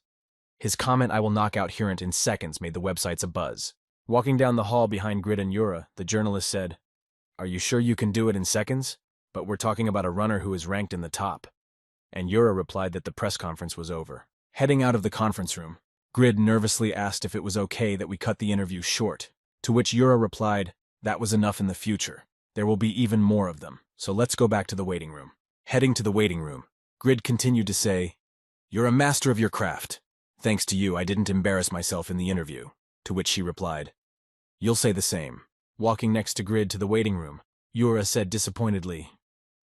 His comment, I will knock out Huirant in seconds, made the websites abuzz. Walking down the hall behind Grid and Yura, the journalist said, are you sure you can do it in seconds? But we're talking about a runner who is ranked in the top. And Yura replied that the press conference was over. Heading out of the conference room, Grid nervously asked if it was okay that we cut the interview short, to which Yura replied, that was enough in the future. There will be even more of them, so let's go back to the waiting room. Heading to the waiting room, Grid continued to say, you're a master of your craft. Thanks to you, I didn't embarrass myself in the interview. To which she replied, You'll say the same. Walking next to Grid to the waiting room, Yura said disappointedly,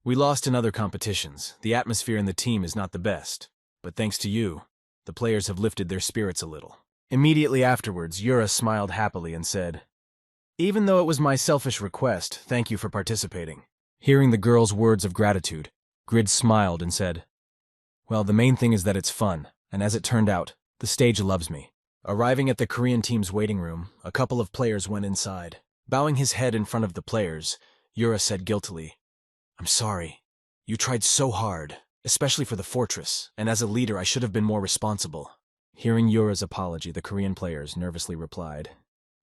"We lost in other competitions. The atmosphere in the team is not the best. But thanks to you, the players have lifted their spirits a little." Immediately afterwards, Yura smiled happily and said, "Even though it was my selfish request, thank you for participating." Hearing the girl's words of gratitude, Grid smiled and said, "Well, the main thing is that it's fun, and as it turned out, the stage loves me." Arriving at the Korean team's waiting room, a couple of players went inside. Bowing his head in front of the players, Yura said guiltily, "I'm sorry. You tried so hard, especially for the fortress, and as a leader I should have been more responsible." Hearing Yura's apology, the Korean players nervously replied,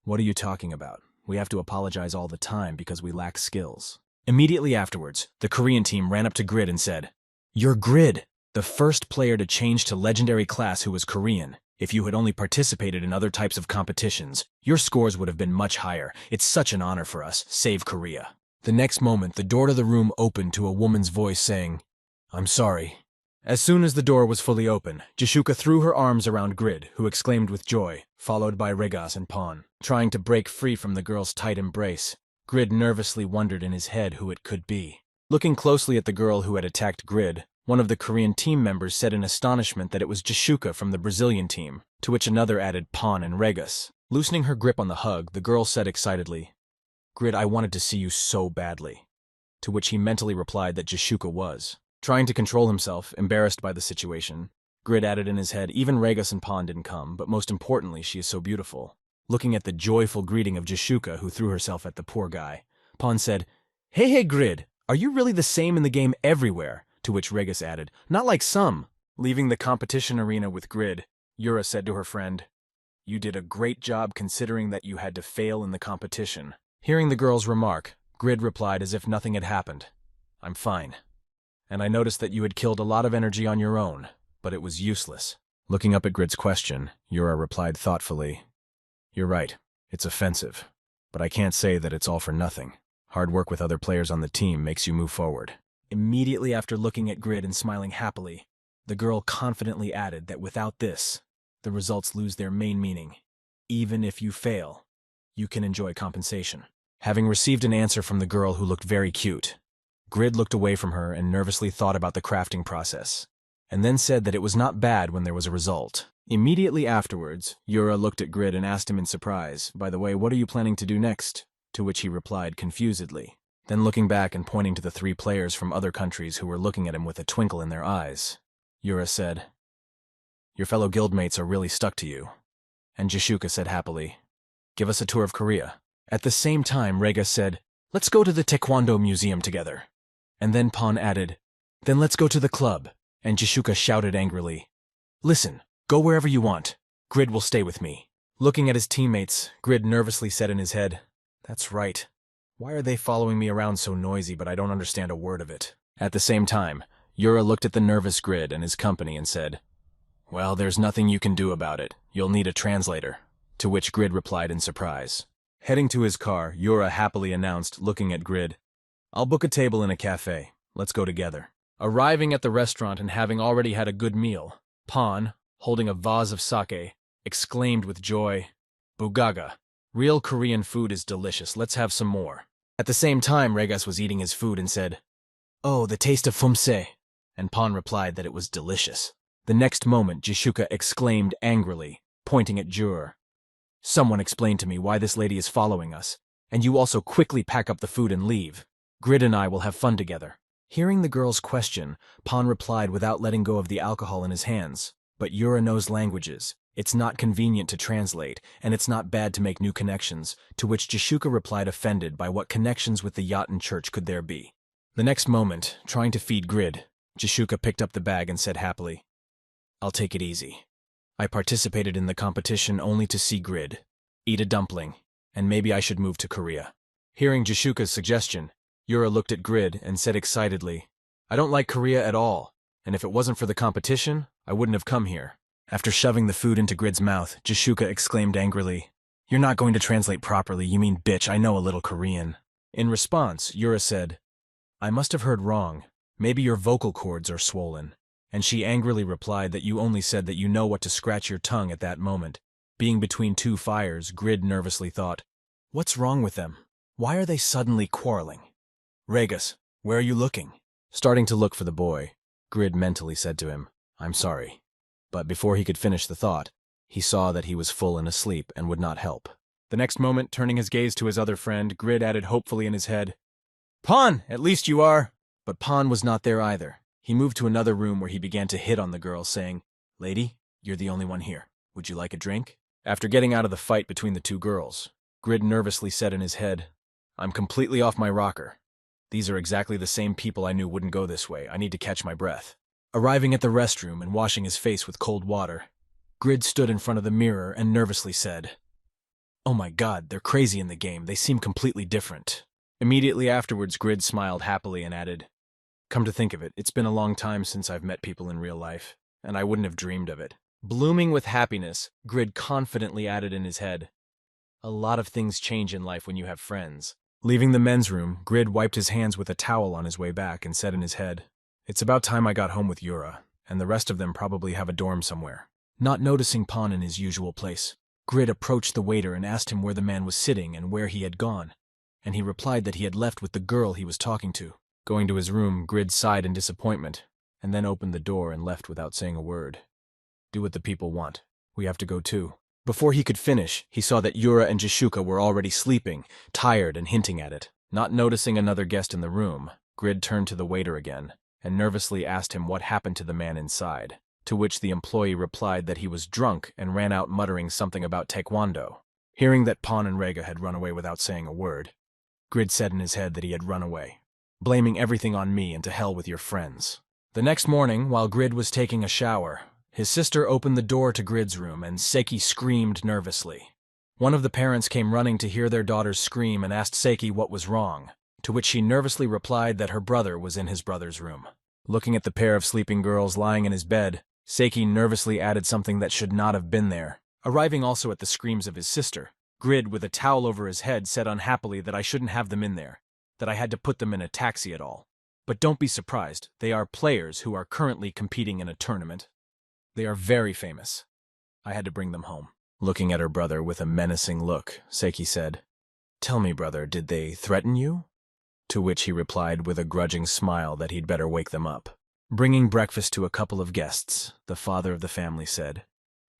"What are you talking about? We have to apologize all the time because we lack skills." Immediately afterwards, the Korean team ran up to Grid and said, "You're Grid, the first player to change to legendary class who was Korean. If you had only participated in other types of competitions, your scores would have been much higher. It's such an honor for us. Save Korea." The next moment, the door to the room opened to a woman's voice saying, "I'm sorry." As soon as the door was fully open, Jishuka threw her arms around Grid, who exclaimed with joy, followed by Regas and Pawn. Trying to break free from the girl's tight embrace, Grid nervously wondered in his head who it could be. Looking closely at the girl who had attacked Grid, one of the Korean team members said in astonishment that it was Jishuka from the Brazilian team, to which another added Pawn and Regas. Loosening her grip on the hug, the girl said excitedly, "Grid, I wanted to see you so badly." To which he mentally replied that Jishuka was. Trying to control himself, embarrassed by the situation, Grid added in his head, "Even Regas and Pawn didn't come, but most importantly, she is so beautiful." Looking at the joyful greeting of Jishuka, who threw herself at the poor guy, Pawn said, Hey, Grid, are you really the same in the game everywhere?" To which Regas added, "Not like some." Leaving the competition arena with Grid, Yura said to her friend, "You did a great job considering that you had to fail in the competition." Hearing the girl's remark, Grid replied as if nothing had happened, "I'm fine. And I noticed that you had killed a lot of energy on your own, but it was useless." Looking up at Grid's question, Yura replied thoughtfully, "You're right, it's offensive, but I can't say that it's all for nothing. Hard work with other players on the team makes you move forward." Immediately after looking at Grid and smiling happily, the girl confidently added that without this, the results lose their main meaning. Even if you fail, you can enjoy compensation. Having received an answer from the girl who looked very cute, Grid looked away from her and nervously thought about the crafting process, and then said that it was not bad when there was a result. Immediately afterwards, Yura looked at Grid and asked him in surprise, "By the way, what are you planning to do next?" To which he replied confusedly. Then looking back and pointing to the 3 players from other countries who were looking at him with a twinkle in their eyes, Yura said, "Your fellow guildmates are really stuck to you." And Jishuka said happily, "Give us a tour of Korea." At the same time, Regas said, "Let's go to the Taekwondo Museum together." And then Pawn added, "Then let's go to the club." And Jishuka shouted angrily, "Listen, go wherever you want. Grid will stay with me." Looking at his teammates, Grid nervously said in his head, "That's right. Why are they following me around so noisy, but I don't understand a word of it?" At the same time, Yura looked at the nervous Grid and his company and said, "Well, there's nothing you can do about it. You'll need a translator." To which Grid replied in surprise. Heading to his car, Yura happily announced, looking at Grid, "I'll book a table in a cafe. Let's go together." Arriving at the restaurant and having already had a good meal, Pawn, holding a vase of sake, exclaimed with joy, "Bugaga, real Korean food is delicious. Let's have some more." At the same time, Regas was eating his food and said, "Oh, the taste of fumse." And Pawn replied that it was delicious. The next moment, Jishuka exclaimed angrily, pointing at Jur, "Someone explain to me why this lady is following us, and you also quickly pack up the food and leave. Grid and I will have fun together." Hearing the girl's question, Pawn replied without letting go of the alcohol in his hands, "But Yura knows languages. It's not convenient to translate, and it's not bad to make new connections," to which Jishuka replied offended by what connections with the yacht and church could there be. The next moment, trying to feed Grid, Jishuka picked up the bag and said happily, "I'll take it easy. I participated in the competition only to see Grid, eat a dumpling, and maybe I should move to Korea." Hearing Jishuka's suggestion, Yura looked at Grid and said excitedly, "I don't like Korea at all, and if it wasn't for the competition, I wouldn't have come here." After shoving the food into Grid's mouth, Jishuka exclaimed angrily, "You're not going to translate properly, you mean bitch, I know a little Korean." In response, Yura said, "I must have heard wrong. Maybe your vocal cords are swollen." And she angrily replied that you only said that you know what to scratch your tongue at that moment. Being between 2 fires, Grid nervously thought, What's wrong with them? Why are they suddenly quarreling? Regas, where are you looking? Starting to look for the boy, Grid mentally said to him, I'm sorry. But before he could finish the thought, he saw that he was full and asleep and would not help. The next moment, turning his gaze to his other friend, Grid added hopefully in his head, Pan, at least you are. But Pan was not there either. He moved to another room where he began to hit on the girl, saying, Lady, you're the only one here. Would you like a drink? After getting out of the fight between the two girls, Grid nervously said in his head, I'm completely off my rocker. These are exactly the same people I knew wouldn't go this way. I need to catch my breath. Arriving at the restroom and washing his face with cold water, Grid stood in front of the mirror and nervously said, Oh my god, they're crazy in the game. They seem completely different. Immediately afterwards, Grid smiled happily and added, Come to think of it, it's been a long time since I've met people in real life, and I wouldn't have dreamed of it. Blooming with happiness, Grid confidently added in his head, A lot of things change in life when you have friends. Leaving the men's room, Grid wiped his hands with a towel on his way back and said in his head, It's about time I got home with Yura, and the rest of them probably have a dorm somewhere. Not noticing Pan in his usual place, Grid approached the waiter and asked him where the man was sitting and where he had gone, and he replied that he had left with the girl he was talking to. Going to his room, Grid sighed in disappointment, and then opened the door and left without saying a word. Do what the people want. We have to go too. Before he could finish, he saw that Yura and Jishuka were already sleeping, tired and hinting at it. Not noticing another guest in the room, Grid turned to the waiter again, and nervously asked him what happened to the man inside, to which the employee replied that he was drunk and ran out muttering something about taekwondo. Hearing that Pan and Rega had run away without saying a word, Grid said in his head that he had run away, blaming everything on me and to hell with your friends. The next morning, while Grid was taking a shower, his sister opened the door to Grid's room and Seiki screamed nervously. One of the parents came running to hear their daughter's scream and asked Seiki what was wrong, to which she nervously replied that her brother was in his brother's room. Looking at the pair of sleeping girls lying in his bed, Seiki nervously added something that should not have been there. Arriving also at the screams of his sister, Grid, with a towel over his head, said unhappily that I shouldn't have them in there, that I had to put them in a taxi at all. But don't be surprised, they are players who are currently competing in a tournament. They are very famous. I had to bring them home. Looking at her brother with a menacing look, Seiki said, Tell me, brother, did they threaten you? To which he replied with a grudging smile that he'd better wake them up. Bringing breakfast to a couple of guests, the father of the family said,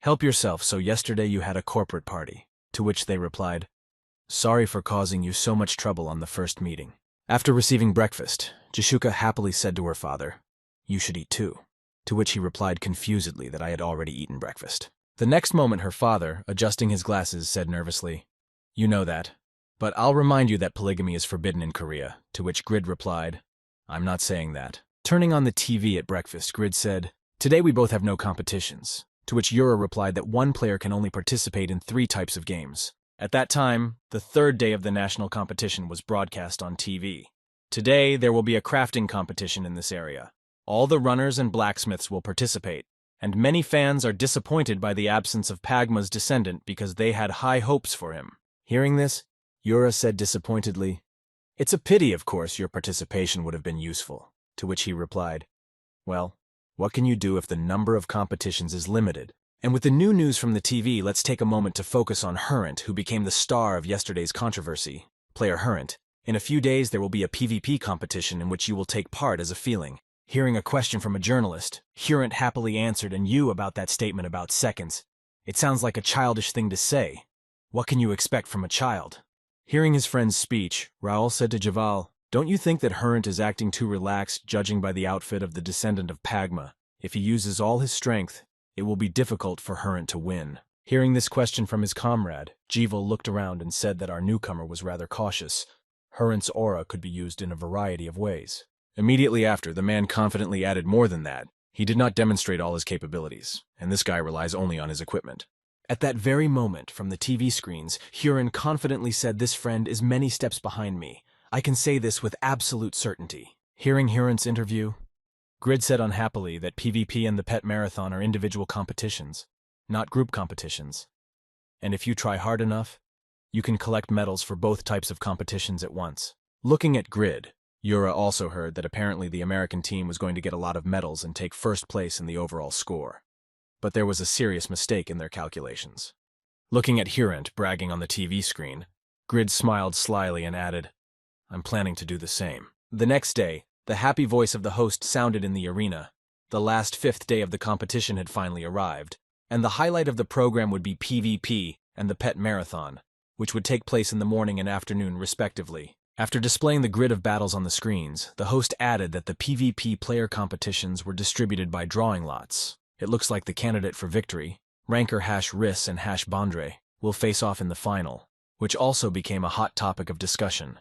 Help yourself, so yesterday you had a corporate party. To which they replied, Sorry for causing you so much trouble on the first meeting. After receiving breakfast, Jishuka happily said to her father, You should eat too. To which he replied confusedly that I had already eaten breakfast. The next moment her father, adjusting his glasses, said nervously, You know that, but I'll remind you that polygamy is forbidden in Korea, to which Grid replied, I'm not saying that. Turning on the TV at breakfast, Grid said, Today we both have no competitions, to which Yura replied that one player can only participate in 3 types of games. At that time, the 3rd day of the national competition was broadcast on TV. Today, there will be a crafting competition in this area. All the runners and blacksmiths will participate, and many fans are disappointed by the absence of Pagma's descendant because they had high hopes for him. Hearing this, Yura said disappointedly, It's a pity, of course, your participation would have been useful. To which he replied, Well, what can you do if the number of competitions is limited? And with the new news from the TV, let's take a moment to focus on Hurrent, who became the star of yesterday's controversy. Player Hurrent, in a few days there will be a PvP competition in which you will take part as a feeling. Hearing a question from a journalist, Hurrent happily answered, And you about that statement about seconds. It sounds like a childish thing to say. What can you expect from a child? Hearing his friend's speech, Raoul said to Javal, Don't you think that Hurrent is acting too relaxed, judging by the outfit of the descendant of Pagma? If he uses all his strength, it will be difficult for Hurrent to win. Hearing this question from his comrade, Jival looked around and said that our newcomer was rather cautious. Hurrent's aura could be used in a variety of ways. Immediately after, the man confidently added more than that. He did not demonstrate all his capabilities, and this guy relies only on his equipment. At that very moment, from the TV screens, Huron confidently said, This friend is many steps behind me. I can say this with absolute certainty. Hearing Huron's interview, Grid said unhappily that PvP and the Pet Marathon are individual competitions, not group competitions. And if you try hard enough, you can collect medals for both types of competitions at once. Looking at Grid, Yura also heard that apparently the American team was going to get a lot of medals and take first place in the overall score. But there was a serious mistake in their calculations. Looking at Hurent bragging on the TV screen, Grid smiled slyly and added, I'm planning to do the same. The next day, the happy voice of the host sounded in the arena. The last fifth day of the competition had finally arrived, and the highlight of the program would be PvP and the Pet Marathon, which would take place in the morning and afternoon respectively. After displaying the grid of battles on the screens, the host added that the PvP player competitions were distributed by drawing lots. It looks like the candidate for victory, ranker #Riss and #Bondre, will face off in the final, which also became a hot topic of discussion.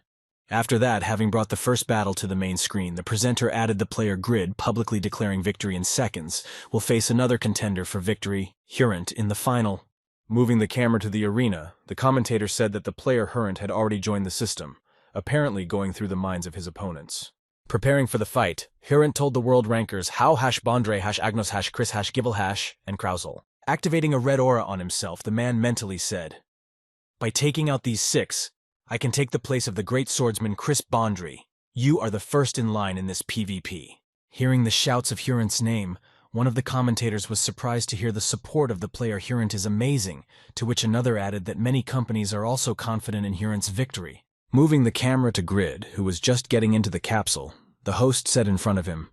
After that, having brought the first battle to the main screen, the presenter added the player Grid, publicly declaring victory in seconds, will face another contender for victory, Hurent, in the final. Moving the camera to the arena, the commentator said that the player Hurent had already joined the system, apparently going through the minds of his opponents. Preparing for the fight, Hurent told the world rankers how #Bondre, #Agnos, #Chris, #Gibble, and Krausel. Activating a red aura on himself, the man mentally said, by taking out these 6, I can take the place of the great swordsman Chris Bondry. You are the first in line in this PvP. Hearing the shouts of Hurent's name, one of the commentators was surprised to hear the support of the player Hurent is amazing, to which another added that many companies are also confident in Hurent's victory. Moving the camera to Grid, who was just getting into the capsule, the host said in front of him,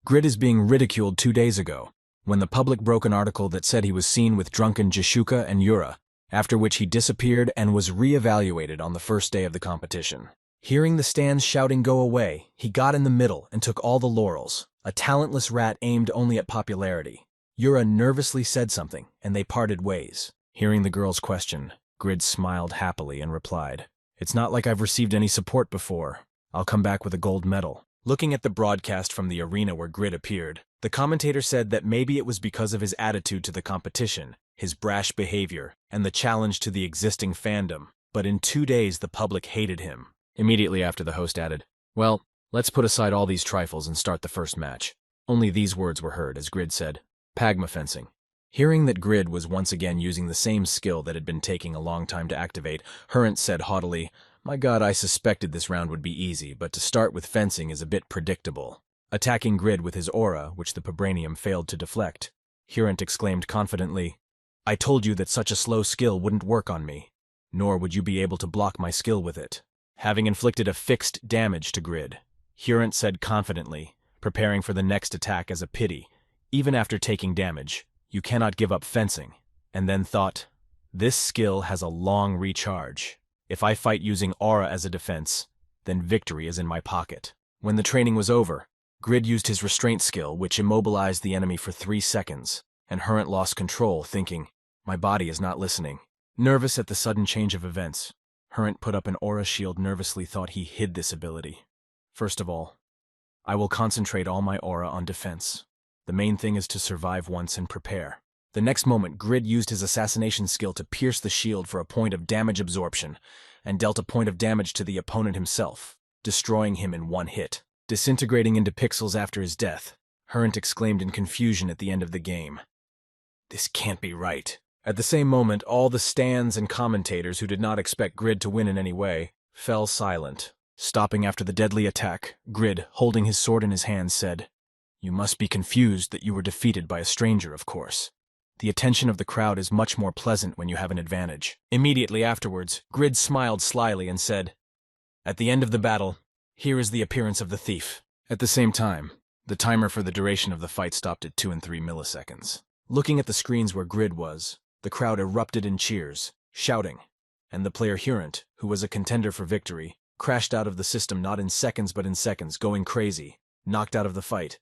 Grid is being ridiculed 2 days ago, when the public broke an article that said he was seen with drunken Jishuka and Yura, after which he disappeared and was re-evaluated on the first day of the competition. Hearing the stands shouting go away, he got in the middle and took all the laurels, a talentless rat aimed only at popularity. Yura nervously said something, and they parted ways. Hearing the girl's question, Grid smiled happily and replied, It's not like I've received any support before. I'll come back with a gold medal. Looking at the broadcast from the arena where Grid appeared, the commentator said that maybe it was because of his attitude to the competition, his brash behavior, and the challenge to the existing fandom, but in 2 days the public hated him. Immediately after, the host added, Well, let's put aside all these trifles and start the first match. Only these words were heard as Grid said, Pagma fencing. Hearing that Grid was once again using the same skill that had been taking a long time to activate, Hurent said haughtily, My god, I suspected this round would be easy, but to start with fencing is a bit predictable. Attacking Grid with his aura, which the Vibranium failed to deflect, Hurent exclaimed confidently, I told you that such a slow skill wouldn't work on me, nor would you be able to block my skill with it. Having inflicted a fixed damage to Grid, Hurent said confidently, preparing for the next attack as a pity, even after taking damage, you cannot give up fencing, and then thought, this skill has a long recharge. If I fight using aura as a defense, then victory is in my pocket. When the training was over, Grid used his restraint skill, which immobilized the enemy for 3 seconds, and Hurent lost control, thinking, my body is not listening. Nervous at the sudden change of events, Hurent put up an aura shield, nervously thought he hid this ability. First of all, I will concentrate all my aura on defense. The main thing is to survive once and prepare. The next moment, Grid used his assassination skill to pierce the shield for a point of damage absorption, and dealt a point of damage to the opponent himself, destroying him in 1 hit. Disintegrating into pixels after his death, Hurent exclaimed in confusion at the end of the game, This can't be right. At the same moment, all the stands and commentators who did not expect Grid to win in any way fell silent. Stopping after the deadly attack, Grid, holding his sword in his hand, said, You must be confused that you were defeated by a stranger, of course. The attention of the crowd is much more pleasant when you have an advantage. Immediately afterwards, Grid smiled slyly and said, At the end of the battle, here is the appearance of the thief. At the same time, the timer for the duration of the fight stopped at 2 and 3 milliseconds. Looking at the screens where Grid was, the crowd erupted in cheers, shouting, and the player Hurent, who was a contender for victory, crashed out of the system not in seconds but in seconds, going crazy, knocked out of the fight.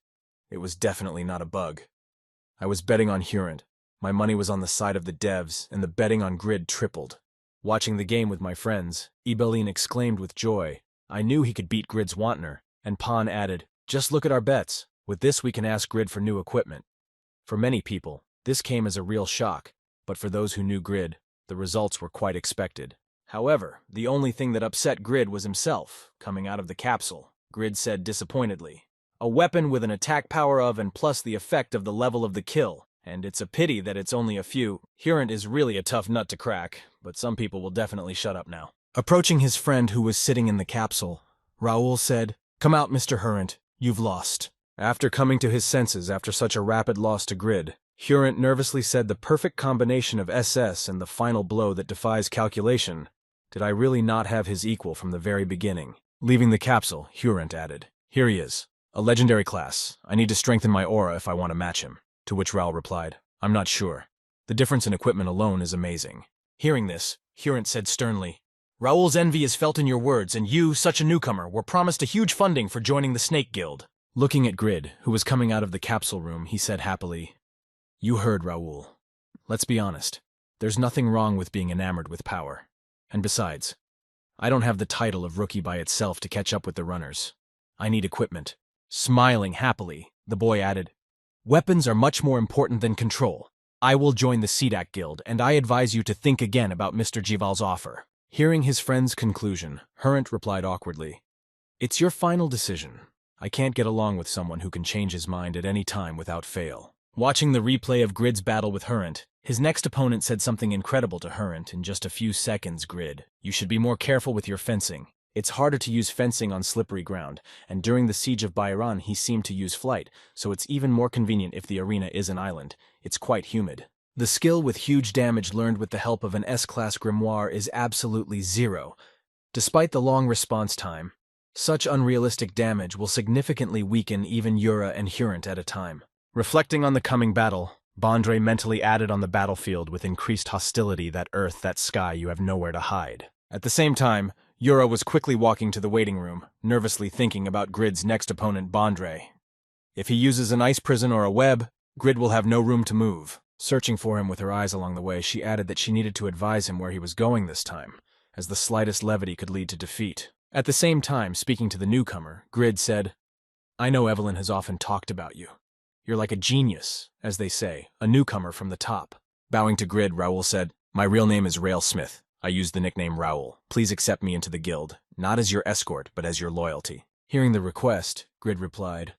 It was definitely not a bug. I was betting on Hurent. My money was on the side of the devs, and the betting on Grid tripled. Watching the game with my friends, Ibelline exclaimed with joy, I knew he could beat Grid's Wantner, and Pan added, Just look at our bets. With this we can ask Grid for new equipment. For many people, this came as a real shock, but for those who knew Grid, the results were quite expected. However, the only thing that upset Grid was himself, coming out of the capsule. Grid said disappointedly, A weapon with an attack power of and plus the effect of the level of the kill, and it's a pity that it's only a few. Hurent is really a tough nut to crack, but some people will definitely shut up now. Approaching his friend who was sitting in the capsule, Raoul said, Come out, Mr. Hurent, you've lost. After coming to his senses after such a rapid loss to Grid, Hurent nervously said the perfect combination of SS and the final blow that defies calculation Did I really not have his equal from the very beginning? Leaving the capsule, Hurent added, "Here he is. A legendary class. I need to strengthen my aura if I want to match him." To which Raoul replied, "I'm not sure. The difference in equipment alone is amazing." Hearing this, Hurent said sternly, "Raoul's envy is felt in your words, and you, such a newcomer, were promised a huge funding for joining the Snake Guild." Looking at Grid, who was coming out of the capsule room, he said happily, "You heard, Raoul. Let's be honest. There's nothing wrong with being enamored with power. And besides, I don't have the title of rookie by itself to catch up with the runners. I need equipment." Smiling happily, the boy added, "Weapons are much more important than control. I will join the Sidak Guild, and I advise you to think again about Mr. Jival's offer." Hearing his friend's conclusion, Hurent replied awkwardly, "It's your final decision. I can't get along with someone who can change his mind at any time without fail." Watching the replay of Grid's battle with Hurent, his next opponent said something incredible to Hurent in just a few seconds. "Grid, you should be more careful with your fencing. It's harder to use fencing on slippery ground, and during the siege of Bayran he seemed to use flight, so it's even more convenient if the arena is an island. It's quite humid. The skill with huge damage learned with the help of an S-class grimoire is absolutely zero. Despite the long response time, such unrealistic damage will significantly weaken even Yura and Hurent at a time." Reflecting on the coming battle, Bondre mentally added on the battlefield with increased hostility, "That earth, that sky, you have nowhere to hide." At the same time, Yura was quickly walking to the waiting room, nervously thinking about Grid's next opponent, Bondre. If he uses an ice prison or a web, Grid will have no room to move. Searching for him with her eyes along the way, she added that she needed to advise him where he was going this time, as the slightest levity could lead to defeat. At the same time, speaking to the newcomer, Grid said, "I know Evelyn has often talked about you. You're like a genius, as they say, a newcomer from the top." Bowing to Grid, Raoul said, "My real name is Rail Smith. I use the nickname Raoul. Please accept me into the guild, not as your escort, but as your loyalty." Hearing the request, Grid replied,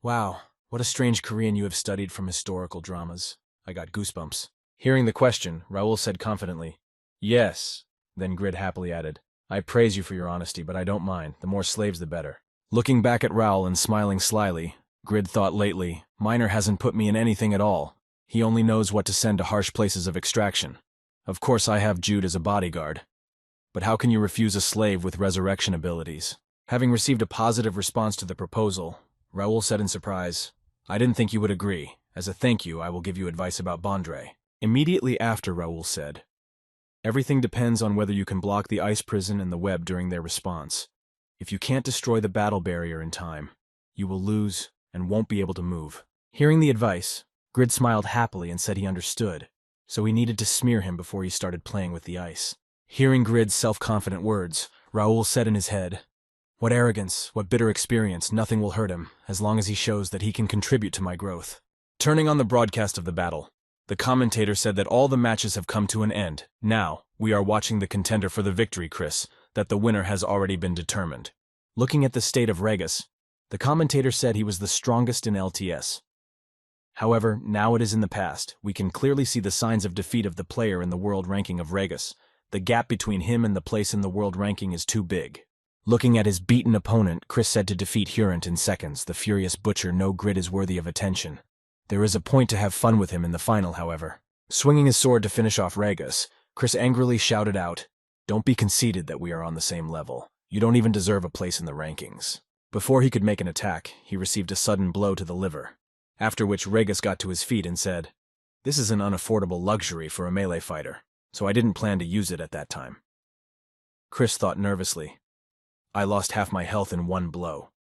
"Wow, what a strange Korean you have studied from historical dramas. I got goosebumps." Hearing the question, Raoul said confidently, "Yes." Then Grid happily added, "I praise you for your honesty, but I don't mind. The more slaves, the better." Looking back at Raoul and smiling slyly, Grid thought lately, "Miner hasn't put me in anything at all. He only knows what to send to harsh places of extraction. Of course I have Jude as a bodyguard. But how can you refuse a slave with resurrection abilities?" Having received a positive response to the proposal, Raoul said in surprise, "I didn't think you would agree. As a thank you, I will give you advice about Bondre." Immediately after, Raoul said, "Everything depends on whether you can block the ice prison and the web during their response. If you can't destroy the battle barrier in time, you will lose and won't be able to move." Hearing the advice, Grid smiled happily and said he understood, so he needed to smear him before he started playing with the ice. Hearing Grid's self-confident words, Raoul said in his head, "What arrogance, what bitter experience, nothing will hurt him, as long as he shows that he can contribute to my growth." Turning on the broadcast of the battle, the commentator said that all the matches have come to an end. "Now, we are watching the contender for the victory, Chris, that the winner has already been determined." Looking at the state of Regus, the commentator said he was the strongest in LTS. However, now it is in the past. We can clearly see the signs of defeat of the player in the world ranking of Regus. The gap between him and the place in the world ranking is too big. Looking at his beaten opponent, Chris said to defeat Hurent in seconds, the furious butcher. No Grid is worthy of attention. There is a point to have fun with him in the final, however. Swinging his sword to finish off Regus, Chris angrily shouted out, "Don't be conceited that we are on the same level. You don't even deserve a place in the rankings." Before he could make an attack, he received a sudden blow to the liver, after which Regus got to his feet and said, "This is an unaffordable luxury for a melee fighter, so I didn't plan to use it at that time." Chris thought nervously, "I lost half my health in one blow.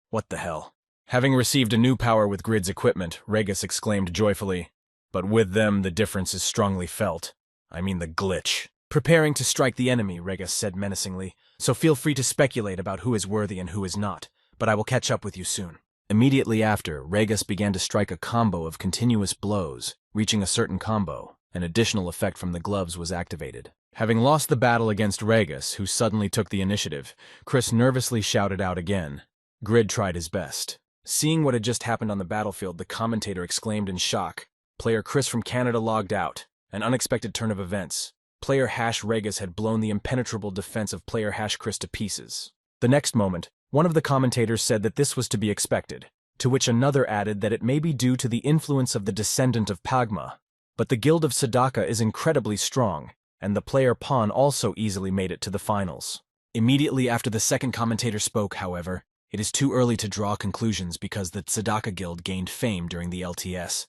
What the hell?" Having received a new power with Grid's equipment, Regus exclaimed joyfully, "But with them the difference is strongly felt. I mean the glitch." Preparing to strike the enemy, Regus said menacingly, "So feel free to speculate about who is worthy and who is not, but I will catch up with you soon." Immediately after, Regus began to strike a combo of continuous blows. Reaching a certain combo, an additional effect from the gloves was activated. Having lost the battle against Regus, who suddenly took the initiative, Chris nervously shouted out again. Grid tried his best. Seeing what had just happened on the battlefield, the commentator exclaimed in shock, "Player Chris from Canada logged out. An unexpected turn of events. Player Regus had blown the impenetrable defense of player Chris to pieces." The next moment, one of the commentators said that this was to be expected, to which another added that it may be due to the influence of the descendant of Pagma. But the Guild of Sadaka is incredibly strong. and the player pawn also easily made it to the finals. Immediately after the second commentator spoke, however, it is too early to draw conclusions because the Tzedakah Guild gained fame during the LTS.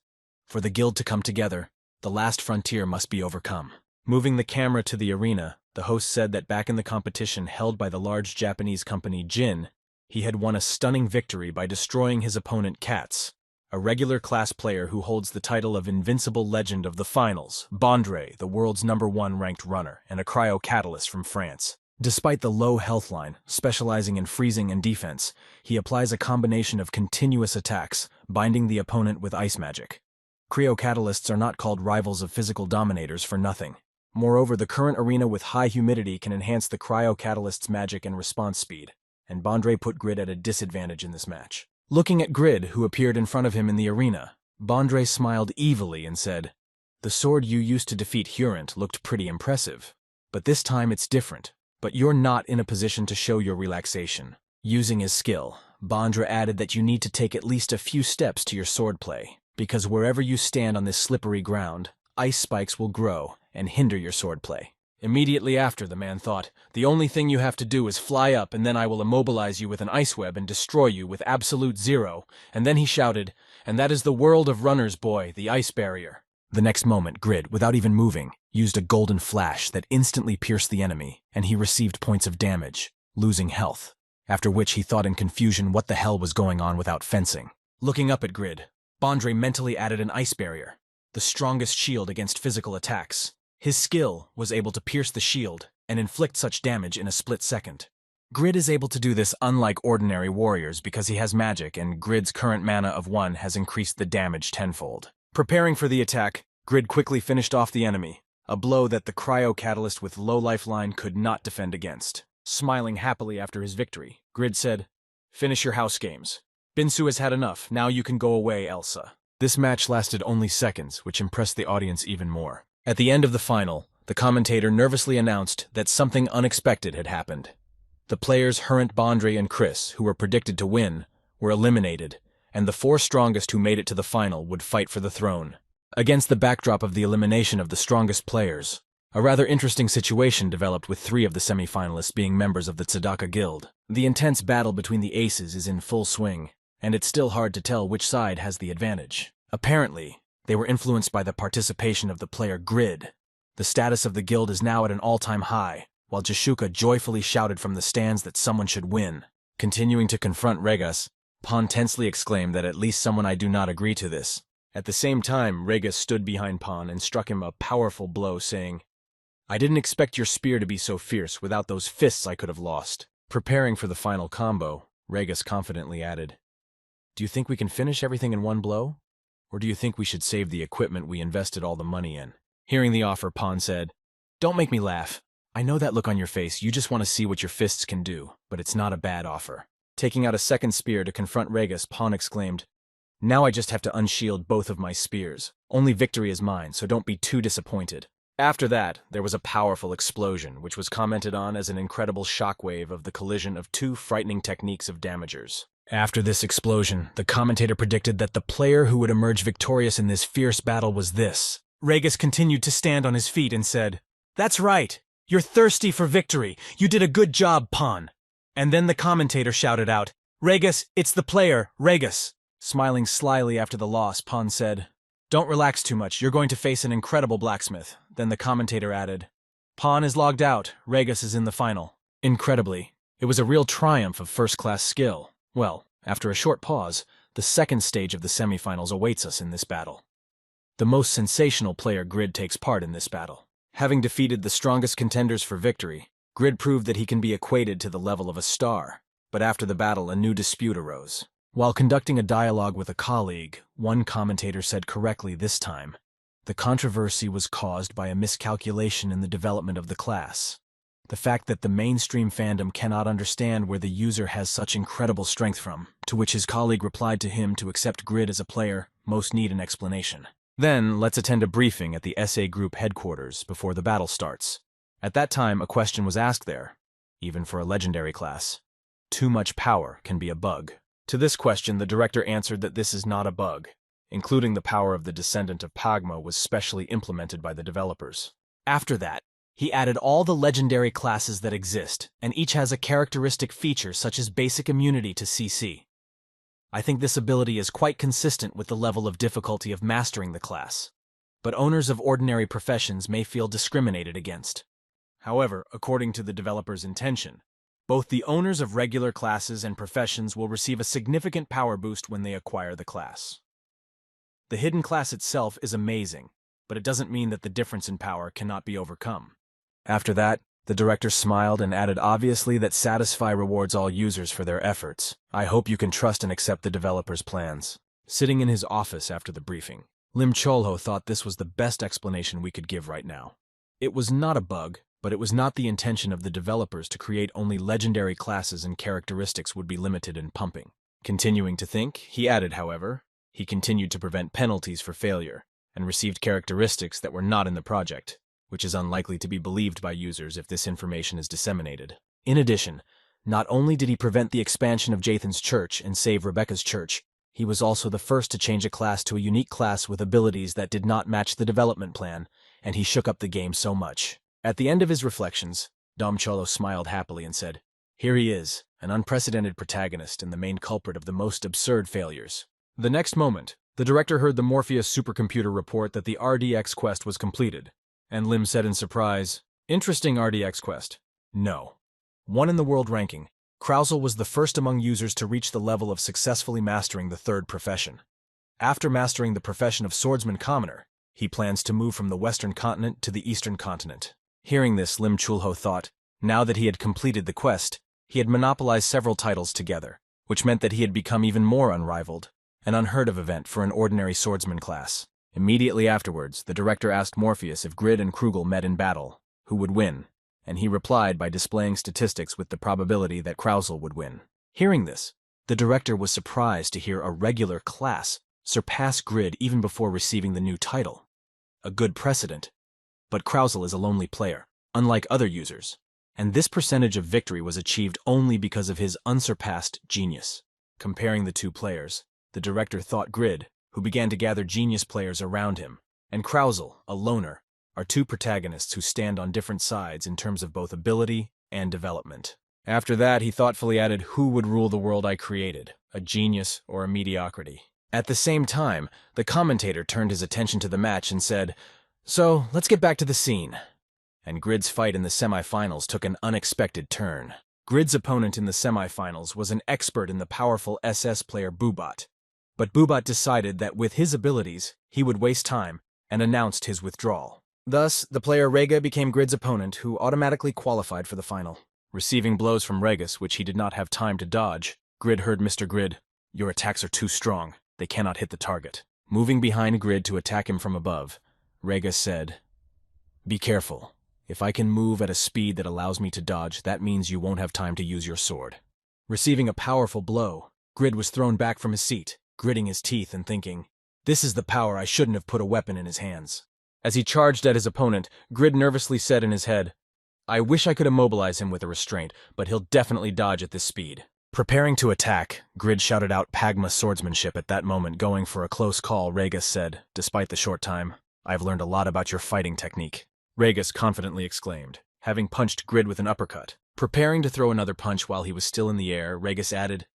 For the guild to come together, the last frontier must be overcome. Moving the camera to the arena, the host said that back in the competition held by the large Japanese company Jin, he had won a stunning victory by destroying his opponent Katz, a regular class player who holds the title of Invincible Legend of the Finals, Bondre, the world's #1 ranked runner, and a cryo-catalyst from France. Despite the low health line, specializing in freezing and defense, he applies a combination of continuous attacks, binding the opponent with ice magic. Cryo-catalysts are not called rivals of physical dominators for nothing. Moreover, the current arena with high humidity can enhance the cryo-catalyst's magic and response speed, and Bondre put Grid at a disadvantage in this match. Looking at Grid, who appeared in front of him in the arena, Bondre smiled evilly and said, "The sword you used to defeat Hurent looked pretty impressive, but this time it's different. But you're not in a position to show your relaxation." Using his skill, Bondre added that you need to take at least a few steps to your swordplay, because wherever you stand on this slippery ground, ice spikes will grow and hinder your swordplay. Immediately after, the man thought, "The only thing you have to do is fly up, and then I will immobilize you with an ice web and destroy you with absolute zero." And then he shouted, "And that is the world of runners, boy, the ice barrier." The next moment, Grid, without even moving, used a golden flash that instantly pierced the enemy, and he received points of damage, losing health, after which he thought in confusion what the hell was going on without fencing. Looking up at Grid, Bondre mentally added an ice barrier, the strongest shield against physical attacks. His skill was able to pierce the shield and inflict such damage in a split second. Grid is able to do this unlike ordinary warriors because he has magic, and Grid's current mana of 1 has increased the damage tenfold. Preparing for the attack, Grid quickly finished off the enemy, a blow that the cryo-catalyst with low lifeline could not defend against. Smiling happily after his victory, Grid said, "Finish your house games. Binsu has had enough, now you can go away, Elsa." This match lasted only seconds, which impressed the audience even more. At the end of the final, the commentator nervously announced that something unexpected had happened. The players Hurent, Bondre, and Chris, who were predicted to win, were eliminated, and the 4 strongest who made it to the final would fight for the throne. Against the backdrop of the elimination of the strongest players, a rather interesting situation developed with 3 of the semi-finalists being members of the Tzedakah Guild. The intense battle between the aces is in full swing, and it's still hard to tell which side has the advantage. Apparently, they were influenced by the participation of the player Grid. The status of the guild is now at an all-time high, while Jashuka joyfully shouted from the stands that someone should win. Continuing to confront Regas, Pan tensely exclaimed that at least someone I do not agree to this. At the same time, Regas stood behind Pan and struck him a powerful blow, saying, "I didn't expect your spear to be so fierce. Without those fists I could have lost." Preparing for the final combo, Regas confidently added, "Do you think we can finish everything in one blow? Or do you think we should save the equipment we invested all the money in?" Hearing the offer, Pan said, "Don't make me laugh. I know that look on your face. You just want to see what your fists can do, but it's not a bad offer." Taking out a second spear to confront Regas, Pan exclaimed, "Now I just have to unshield both of my spears. Only victory is mine, so don't be too disappointed." After that, there was a powerful explosion, which was commented on as an incredible shockwave of the collision of 2 frightening techniques of damagers. After this explosion, the commentator predicted that the player who would emerge victorious in this fierce battle was this. Regas continued to stand on his feet and said, "That's right. You're thirsty for victory. You did a good job, Pan." And then the commentator shouted out, "Regas, it's the player, Regas." Smiling slyly after the loss, Pan said, "Don't relax too much. You're going to face an incredible blacksmith." Then the commentator added, "Pan is logged out. Regas is in the final." Incredibly, it was a real triumph of first-class skill. Well, after a short pause, the second stage of the semifinals awaits us in this battle. The most sensational player Grid takes part in this battle. Having defeated the strongest contenders for victory, Grid proved that he can be equated to the level of a star. But after the battle, a new dispute arose. While conducting a dialogue with a colleague, one commentator said correctly this time, the controversy was caused by a miscalculation in the development of the class. The fact that the mainstream fandom cannot understand where the user has such incredible strength from, to which his colleague replied to him to accept Grid as a player, most need an explanation. Then, let's attend a briefing at the SA Group headquarters before the battle starts. At that time, a question was asked there, even for a legendary class. Too much power can be a bug. To this question, the director answered that this is not a bug, including the power of the descendant of Pagma was specially implemented by the developers. After that, He added all the legendary classes that exist, and each has a characteristic feature such as basic immunity to CC. I think this ability is quite consistent with the level of difficulty of mastering the class, but owners of ordinary professions may feel discriminated against. However, according to the developer's intention, both the owners of regular classes and professions will receive a significant power boost when they acquire the class. The hidden class itself is amazing, but it doesn't mean that the difference in power cannot be overcome. After that, the director smiled and added obviously that Satisfy rewards all users for their efforts. I hope you can trust and accept the developer's plans. Sitting in his office after the briefing, Lim Cholho thought this was the best explanation we could give right now. It was not a bug, but it was not the intention of the developers to create only legendary classes and characteristics would be limited in pumping. Continuing to think, he added, however, he continued to prevent penalties for failure, and received characteristics that were not in the project, which is unlikely to be believed by users if this information is disseminated. In addition, not only did he prevent the expansion of Jathan's church and save Rebecca's church, he was also the first to change a class to a unique class with abilities that did not match the development plan, and he shook up the game so much. At the end of his reflections, Dom Cholo smiled happily and said, "Here he is, an unprecedented protagonist and the main culprit of the most absurd failures." The next moment, the director heard the Morpheus supercomputer report that the RDX quest was completed, and Lim said in surprise, "Interesting RDX quest." No. One in the world ranking, Krauzel was the first among users to reach the level of successfully mastering the third profession. After mastering the profession of swordsman commoner, he plans to move from the western continent to the eastern continent. Hearing this, Lim Chulho thought, now that he had completed the quest, he had monopolized several titles together, which meant that he had become even more unrivaled, an unheard of event for an ordinary swordsman class. Immediately afterwards, the director asked Morpheus if Grid and Krugel met in battle, who would win, and he replied by displaying statistics with the probability that Krauzel would win. Hearing this, the director was surprised to hear a regular class surpass Grid even before receiving the new title. A good precedent. But Krauzel is a lonely player, unlike other users, and this percentage of victory was achieved only because of his unsurpassed genius. Comparing the two players, the director thought Grid, who began to gather genius players around him, and Krauzel, a loner, are two protagonists who stand on different sides in terms of both ability and development. After that, he thoughtfully added, "Who would rule the world I created, a genius or a mediocrity?" At the same time, the commentator turned his attention to the match and said, "So, let's get back to the scene." And Grid's fight in the semifinals took an unexpected turn. Grid's opponent in the semifinals was an expert in the powerful SS player Bubat. But Bubat decided that with his abilities, he would waste time, and announced his withdrawal. Thus, the player Rega became Grid's opponent, who automatically qualified for the final. Receiving blows from Regus, which he did not have time to dodge, Grid heard Mr. Grid, "Your attacks are too strong. They cannot hit the target." Moving behind Grid to attack him from above, Regus said, "Be careful. If I can move at a speed that allows me to dodge, that means you won't have time to use your sword." Receiving a powerful blow, Grid was thrown back from his seat, gritting his teeth and thinking, "This is the power I shouldn't have put a weapon in his hands." As he charged at his opponent, Grid nervously said in his head, "I wish I could immobilize him with a restraint, but he'll definitely dodge at this speed." Preparing to attack, Grid shouted out Pagma swordsmanship at that moment. Going for a close call, Regus said, "Despite the short time, I've learned a lot about your fighting technique." Regus confidently exclaimed, having punched Grid with an uppercut. Preparing to throw another punch while he was still in the air, Regus added,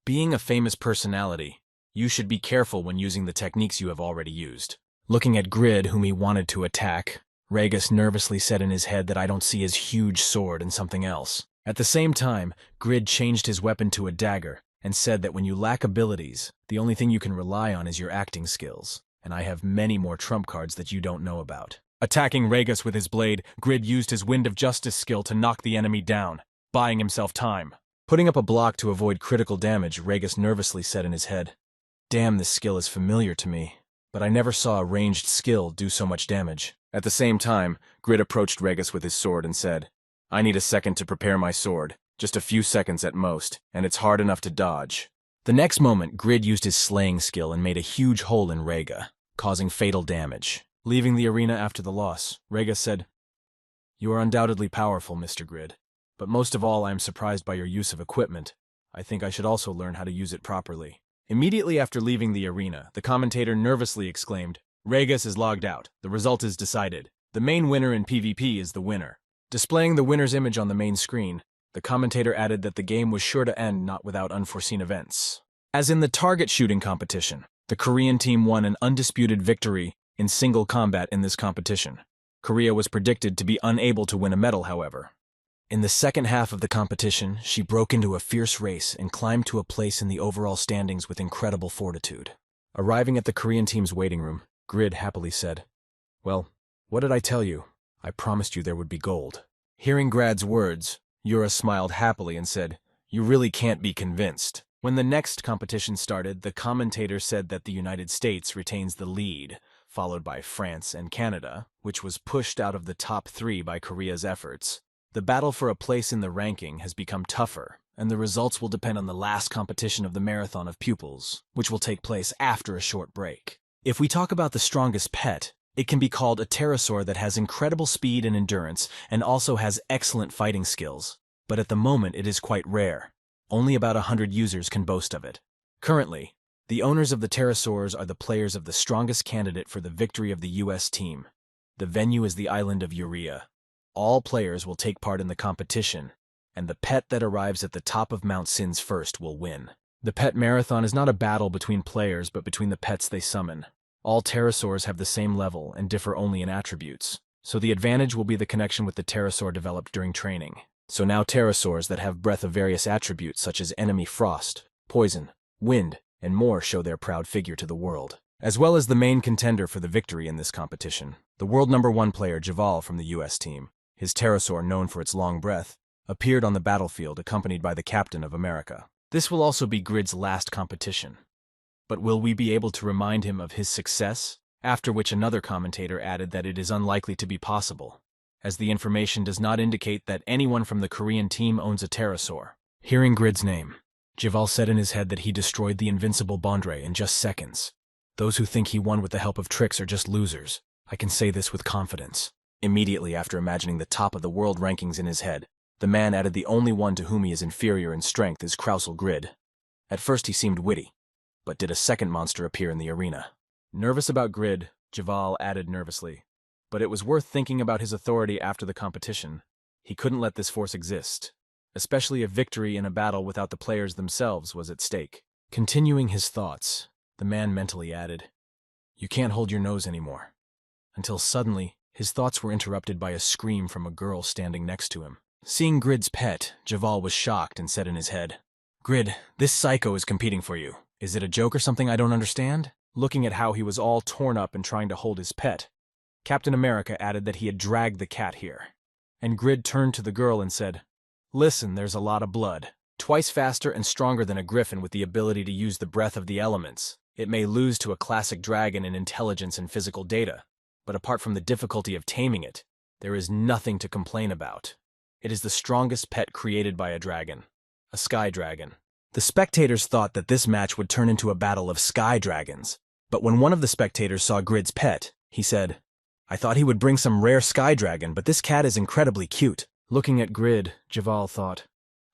"Being a famous personality, you should be careful when using the techniques you have already used." Looking at Grid, whom he wanted to attack, Regus nervously said in his head that I don't see his huge sword and something else. At the same time, Grid changed his weapon to a dagger and said that when you lack abilities, the only thing you can rely on is your acting skills, and I have many more trump cards that you don't know about. Attacking Regus with his blade, Grid used his Wind of Justice skill to knock the enemy down, buying himself time. Putting up a block to avoid critical damage, Regus nervously said in his head, "Damn, this skill is familiar to me, but I never saw a ranged skill do so much damage." At the same time, Grid approached Regus with his sword and said, "I need a second to prepare my sword, just a few seconds at most, and it's hard enough to dodge." The next moment, Grid used his slaying skill and made a huge hole in Rega, causing fatal damage. Leaving the arena after the loss, Rega said, "You are undoubtedly powerful, Mr. Grid, but most of all I am surprised by your use of equipment. I think I should also learn how to use it properly." Immediately after leaving the arena, the commentator nervously exclaimed, "Regus is logged out. The result is decided. The main winner in PvP is the winner. Displaying the winner's image on the main screen, the commentator added that the game was sure to end not without unforeseen events. As in the target shooting competition, the Korean team won an undisputed victory in single combat in this competition. Korea was predicted to be unable to win a medal, however. In the second half of the competition, she broke into a fierce race and climbed to a place in the overall standings with incredible fortitude. Arriving at the Korean team's waiting room, Grid happily said, "Well, what did I tell you? I promised you there would be gold." Hearing Grad's words, Yura smiled happily and said, "You really can't be convinced." When the next competition started, the commentator said that the United States retains the lead, followed by France and Canada, which was pushed out of the top 3 by Korea's efforts. The battle for a place in the ranking has become tougher, and the results will depend on the last competition of the Marathon of Pupils, which will take place after a short break. If we talk about the strongest pet, it can be called a pterosaur that has incredible speed and endurance and also has excellent fighting skills, but at the moment it is quite rare. Only about 100 users can boast of it. Currently, the owners of the pterosaurs are the players of the strongest candidate for the victory of the US team. The venue is the island of Urea. All players will take part in the competition, and the pet that arrives at the top of Mount Sins first will win. The pet marathon is not a battle between players, but between the pets they summon. All pterosaurs have the same level and differ only in attributes, so the advantage will be the connection with the pterosaur developed during training. So now pterosaurs that have breath of various attributes such as enemy frost, poison, wind, and more show their proud figure to the world. As well as the main contender for the victory in this competition, the world #1 player Javal from the US team, his pterosaur known for its long breath, appeared on the battlefield accompanied by the Captain of America. This will also be Grid's last competition. But will we be able to remind him of his success? After which another commentator added that it is unlikely to be possible, as the information does not indicate that anyone from the Korean team owns a pterosaur. Hearing Grid's name, Javal said in his head that he destroyed the invincible Bondre in just seconds. Those who think he won with the help of tricks are just losers. I can say this with confidence. Immediately after imagining the top of the world rankings in his head, the man added the only one to whom he is inferior in strength is Krausel Grid. At first he seemed witty, but did a second monster appear in the arena. Nervous about Grid, Javal added nervously, but it was worth thinking about his authority after the competition. He couldn't let this force exist, especially if victory in a battle without the players themselves was at stake. Continuing his thoughts, the man mentally added, "You can't hold your nose anymore." Until suddenly, his thoughts were interrupted by a scream from a girl standing next to him. Seeing Grid's pet, Javal was shocked and said in his head, "Grid, this psycho is competing for you. Is it a joke or something I don't understand?" Looking at how he was all torn up and trying to hold his pet, Captain America added that he had dragged the cat here. And Grid turned to the girl and said, "Listen, there's a lot of blood. Twice faster and stronger than a griffin with the ability to use the breath of the elements. It may lose to a classic dragon in intelligence and physical data, but apart from the difficulty of taming it, there is nothing to complain about. It is the strongest pet created by a dragon, a sky dragon." The spectators thought that this match would turn into a battle of sky dragons, but when one of the spectators saw Grid's pet, he said, "I thought he would bring some rare sky dragon, but this cat is incredibly cute." Looking at Grid, Javal thought,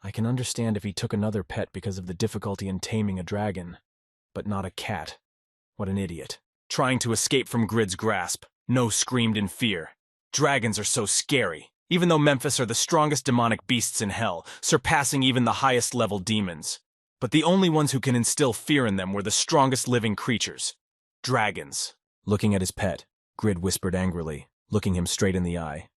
"I can understand if he took another pet because of the difficulty in taming a dragon, but not a cat. What an idiot." Trying to escape from Grid's grasp, No screamed in fear. "Dragons are so scary. Even though Memphis are the strongest demonic beasts in hell, surpassing even the highest level demons. But the only ones who can instill fear in them were the strongest living creatures. Dragons." Looking at his pet, Grid whispered angrily, looking him straight in the eye.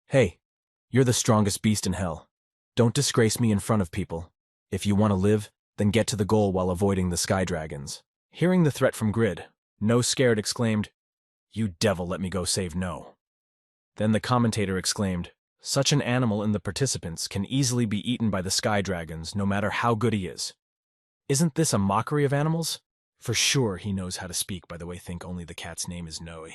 "Hey, you're the strongest beast in hell. Don't disgrace me in front of people. If you want to live, then get to the goal while avoiding the sky dragons." Hearing the threat from Grid, No scared exclaimed, "You devil, let me go save No." Then the commentator exclaimed, "Such an animal in the participants can easily be eaten by the sky dragons, no matter how good he is. Isn't this a mockery of animals? For sure he knows how to speak, by the way think only the cat's name is Noe."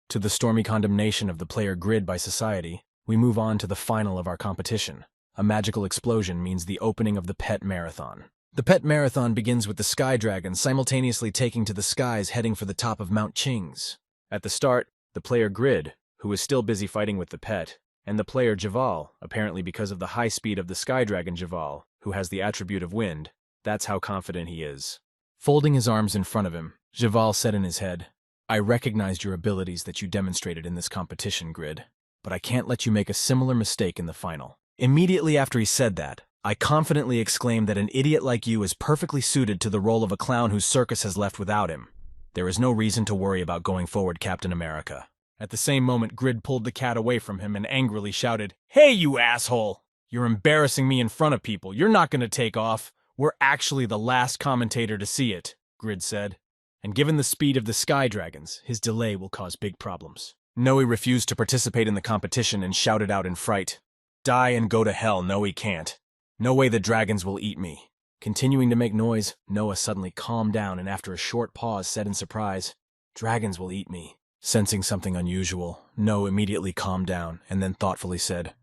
To the stormy condemnation of the player Grid by society, we move on to the final of our competition. A magical explosion means the opening of the pet marathon. The pet marathon begins with the sky dragon simultaneously taking to the skies heading for the top of Mount Chings. At the start, the player Grid, who is still busy fighting with the pet, and the player Javal, apparently because of the high speed of the sky dragon Javal, who has the attribute of wind, that's how confident he is. Folding his arms in front of him, Javal said in his head, I recognized your abilities that you demonstrated in this competition, Grid, but I can't let you make a similar mistake in the final. Immediately after he said that, I confidently exclaimed that an idiot like you is perfectly suited to the role of a clown whose circus has left without him. There is no reason to worry about going forward, Captain America. At the same moment, Grid pulled the cat away from him and angrily shouted, "Hey, you asshole! You're embarrassing me in front of people. You're not going to take off. We're actually the last commentator to see it," Grid said. And given the speed of the Sky Dragons, his delay will cause big problems. Noe refused to participate in the competition and shouted out in fright, "Die and go to hell, no he can't. No way the dragons will eat me." Continuing to make noise, Noah suddenly calmed down and after a short pause said in surprise, "Dragons will eat me." Sensing something unusual, Noah immediately calmed down and then thoughtfully said,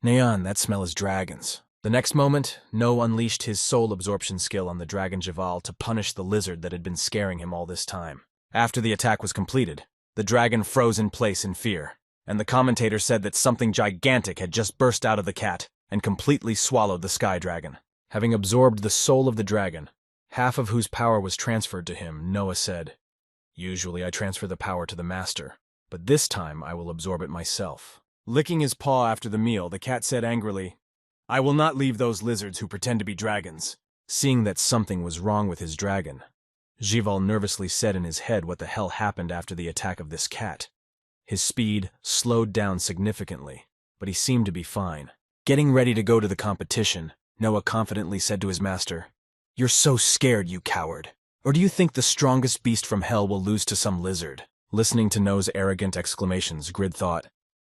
"Neon, that smell is dragons." The next moment, No unleashed his soul absorption skill on the dragon Javal to punish the lizard that had been scaring him all this time. After the attack was completed, the dragon froze in place in fear, and the commentator said that something gigantic had just burst out of the cat and completely swallowed the Sky Dragon. Having absorbed the soul of the dragon, half of whose power was transferred to him, Noah said, "Usually I transfer the power to the master, but this time I will absorb it myself." Licking his paw after the meal, the cat said angrily, "I will not leave those lizards who pretend to be dragons." Seeing that something was wrong with his dragon, Jival nervously said in his head what the hell happened after the attack of this cat. His speed slowed down significantly, but he seemed to be fine. Getting ready to go to the competition, Noah confidently said to his master, "You're so scared, you coward. Or do you think the strongest beast from hell will lose to some lizard?" Listening to Noah's arrogant exclamations, Grid thought,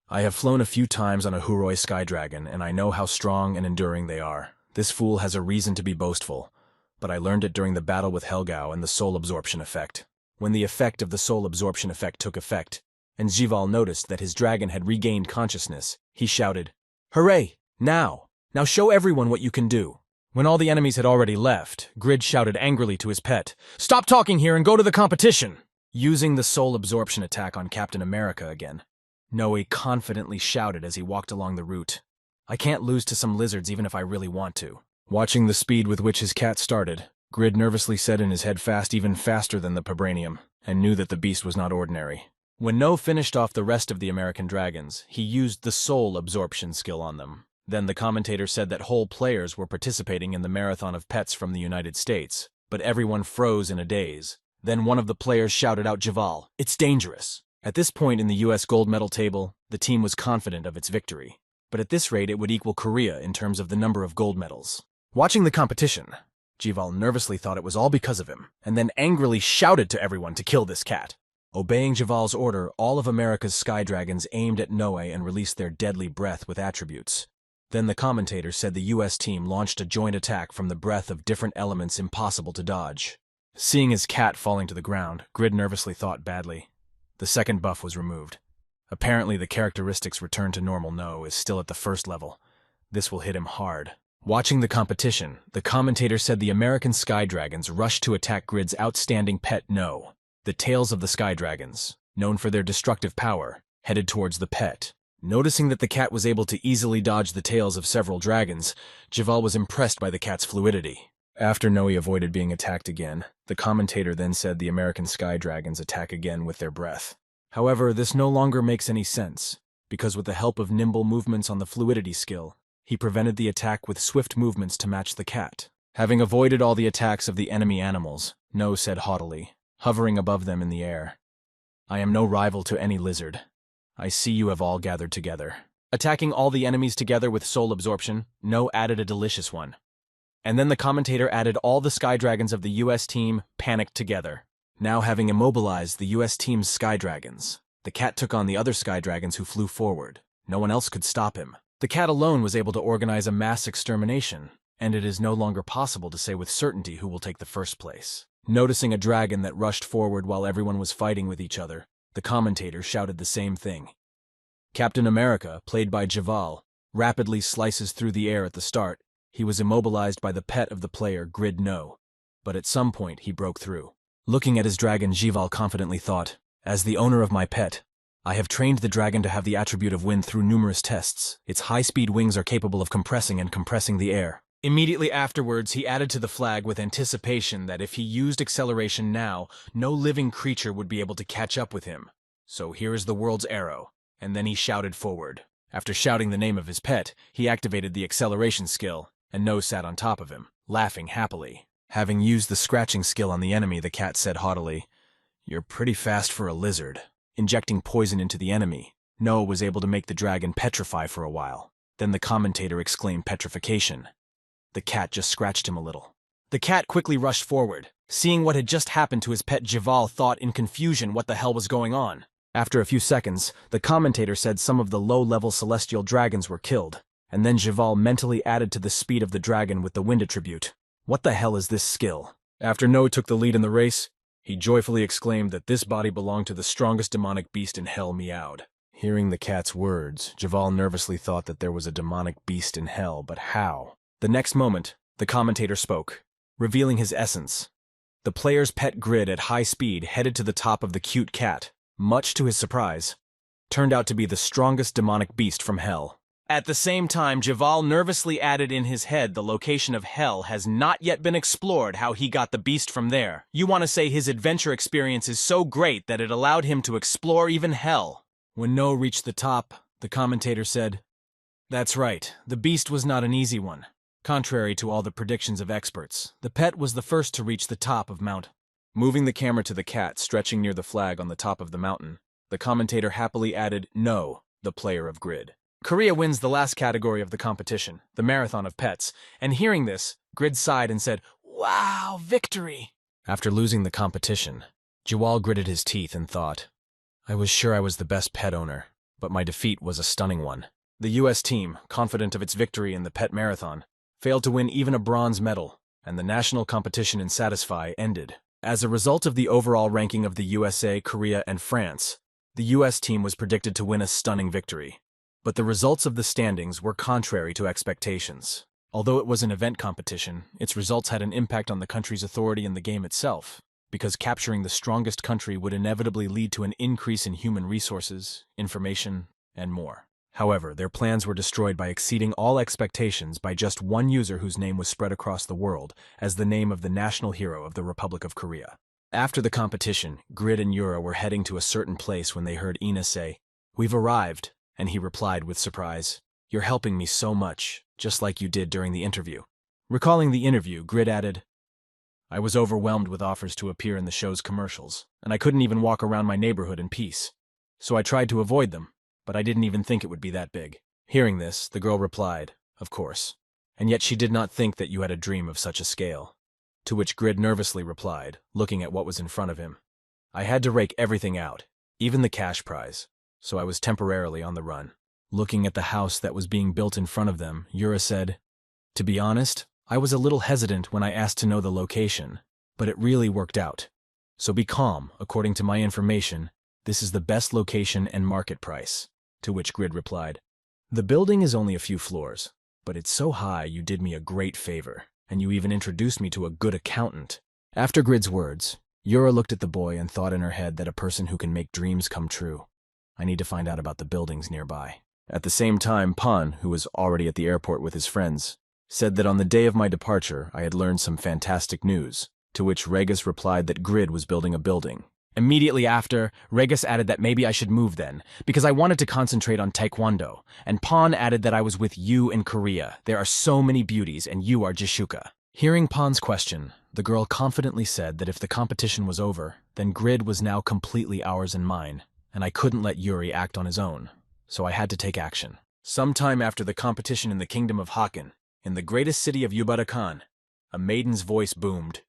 "I have flown a few times on a Huroi Sky Dragon, and I know how strong and enduring they are. This fool has a reason to be boastful, but I learned it during the battle with Helgao and the soul absorption effect. When the effect of the soul absorption effect took effect, and Jival noticed that his dragon had regained consciousness, he shouted, 'Hooray! Now! Now show everyone what you can do.'" When all the enemies had already left, Grid shouted angrily to his pet, "Stop talking here and go to the competition!" Using the soul absorption attack on Captain America again, Noe confidently shouted as he walked along the route, "I can't lose to some lizards even if I really want to." Watching the speed with which his cat started, Grid nervously said in his head fast even faster than the Vibranium, and knew that the beast was not ordinary. When Noe finished off the rest of the American dragons, he used the soul absorption skill on them. Then the commentator said that whole players were participating in the marathon of pets from the United States, but everyone froze in a daze. Then one of the players shouted out, "Javal, it's dangerous." At this point in the U.S. gold medal table, the team was confident of its victory, but at this rate it would equal Korea in terms of the number of gold medals. Watching the competition, Jival nervously thought it was all because of him, and then angrily shouted to everyone to kill this cat. Obeying Jival's order, all of America's Sky Dragons aimed at Noe and released their deadly breath with attributes. Then the commentator said the U.S. team launched a joint attack from the breath of different elements impossible to dodge. Seeing his cat falling to the ground, Grid nervously thought badly. The second buff was removed. Apparently the characteristics returned to normal. No is still at the first level. This will hit him hard. Watching the competition, the commentator said the American Sky Dragons rushed to attack Grid's outstanding pet No. The tails of the Sky Dragons, known for their destructive power, headed towards the pet. Noticing that the cat was able to easily dodge the tails of several dragons, Jival was impressed by the cat's fluidity. After Noe avoided being attacked again, the commentator then said the American Sky Dragons attack again with their breath. However, this no longer makes any sense, because with the help of nimble movements on the fluidity skill, he prevented the attack with swift movements to match the cat. Having avoided all the attacks of the enemy animals, No said haughtily, hovering above them in the air, "I am no rival to any lizard. I see you have all gathered together." Attacking all the enemies together with soul absorption, No added a delicious one. And then the commentator added all the Sky Dragons of the U.S. team panicked together. Now having immobilized the U.S. team's Sky Dragons, the cat took on the other Sky Dragons who flew forward. No one else could stop him. The cat alone was able to organize a mass extermination, and it is no longer possible to say with certainty who will take the first place. Noticing a dragon that rushed forward while everyone was fighting with each other, the commentator shouted the same thing. Captain America, played by Javal, rapidly slices through the air at the start. He was immobilized by the pet of the player, Grid No, but at some point he broke through. Looking at his dragon, Jival confidently thought, "As the owner of my pet, I have trained the dragon to have the attribute of wind through numerous tests. Its high-speed wings are capable of compressing the air. Immediately afterwards, he added to the flag with anticipation that if he used acceleration now, no living creature would be able to catch up with him. So here is the world's arrow, and then he shouted forward. After shouting the name of his pet, he activated the acceleration skill, and No sat on top of him, laughing happily. Having used the scratching skill on the enemy, the cat said haughtily, "You're pretty fast for a lizard." Injecting poison into the enemy, No was able to make the dragon petrify for a while. Then the commentator exclaimed petrification. The cat just scratched him a little. The cat quickly rushed forward. Seeing what had just happened to his pet, Javal thought in confusion what the hell was going on. After a few seconds, the commentator said some of the low-level celestial dragons were killed, and then Javal mentally added to the speed of the dragon with the wind attribute. What the hell is this skill? After No took the lead in the race, he joyfully exclaimed that this body belonged to the strongest demonic beast in hell, meowed. Hearing the cat's words, Javal nervously thought that there was a demonic beast in hell, but how? The next moment, the commentator spoke, revealing his essence. The player's pet Grid at high speed headed to the top of the cute cat, much to his surprise, turned out to be the strongest demonic beast from hell. At the same time, Javal nervously added in his head the location of hell has not yet been explored, how he got the beast from there. You want to say his adventure experience is so great that it allowed him to explore even hell. When No reached the top, the commentator said, "That's right, the beast was not an easy one. Contrary to all the predictions of experts, the pet was the first to reach the top of Mount." Moving the camera to the cat stretching near the flag on the top of the mountain, the commentator happily added No, the player of Grid. Korea wins the last category of the competition, the marathon of pets, and hearing this, Grid sighed and said, "Wow, victory!" After losing the competition, Jawal gritted his teeth and thought, "I was sure I was the best pet owner, but my defeat was a stunning one." The U.S. team, confident of its victory in the pet marathon, failed to win even a bronze medal, and the national competition in Satisfy ended. As a result of the overall ranking of the USA, Korea, and France, the U.S. team was predicted to win a stunning victory. But the results of the standings were contrary to expectations. Although it was an event competition, its results had an impact on the country's authority in the game itself, because capturing the strongest country would inevitably lead to an increase in human resources, information, and more. However, their plans were destroyed by exceeding all expectations by just one user whose name was spread across the world as the name of the national hero of the Republic of Korea. After the competition, Grid and Yura were heading to a certain place when they heard Ina say, "We've arrived," and he replied with surprise, "You're helping me so much, just like you did during the interview." Recalling the interview, Grid added, "I was overwhelmed with offers to appear in the show's commercials, and I couldn't even walk around my neighborhood in peace. So I tried to avoid them, but I didn't even think it would be that big." Hearing this, the girl replied, "Of course. And yet she did not think that you had a dream of such a scale." To which Grid nervously replied, looking at what was in front of him, "I had to rake everything out, even the cash prize, so I was temporarily on the run." Looking at the house that was being built in front of them, Yura said, "To be honest, I was a little hesitant when I asked to know the location, but it really worked out. So be calm, according to my information, this is the best location and market price." To which Grid replied, "The building is only a few floors, but it's so high you did me a great favor, and you even introduced me to a good accountant." After Grid's words, Yura looked at the boy and thought in her head that a person who can make dreams come true. I need to find out about the buildings nearby. At the same time, Pan, who was already at the airport with his friends, said that on the day of my departure I had learned some fantastic news, to which Regus replied that Grid was building a building. Immediately after, Regus added that maybe I should move then, because I wanted to concentrate on Taekwondo, and Pan added that I was with you in Korea. There are so many beauties, and you are Jishuka. Hearing Pan's question, the girl confidently said that if the competition was over, then Grid was now completely ours and mine, and I couldn't let Yuri act on his own, so I had to take action. Sometime after the competition in the kingdom of Hakan, in the greatest city of Yubatakan, a maiden's voice boomed,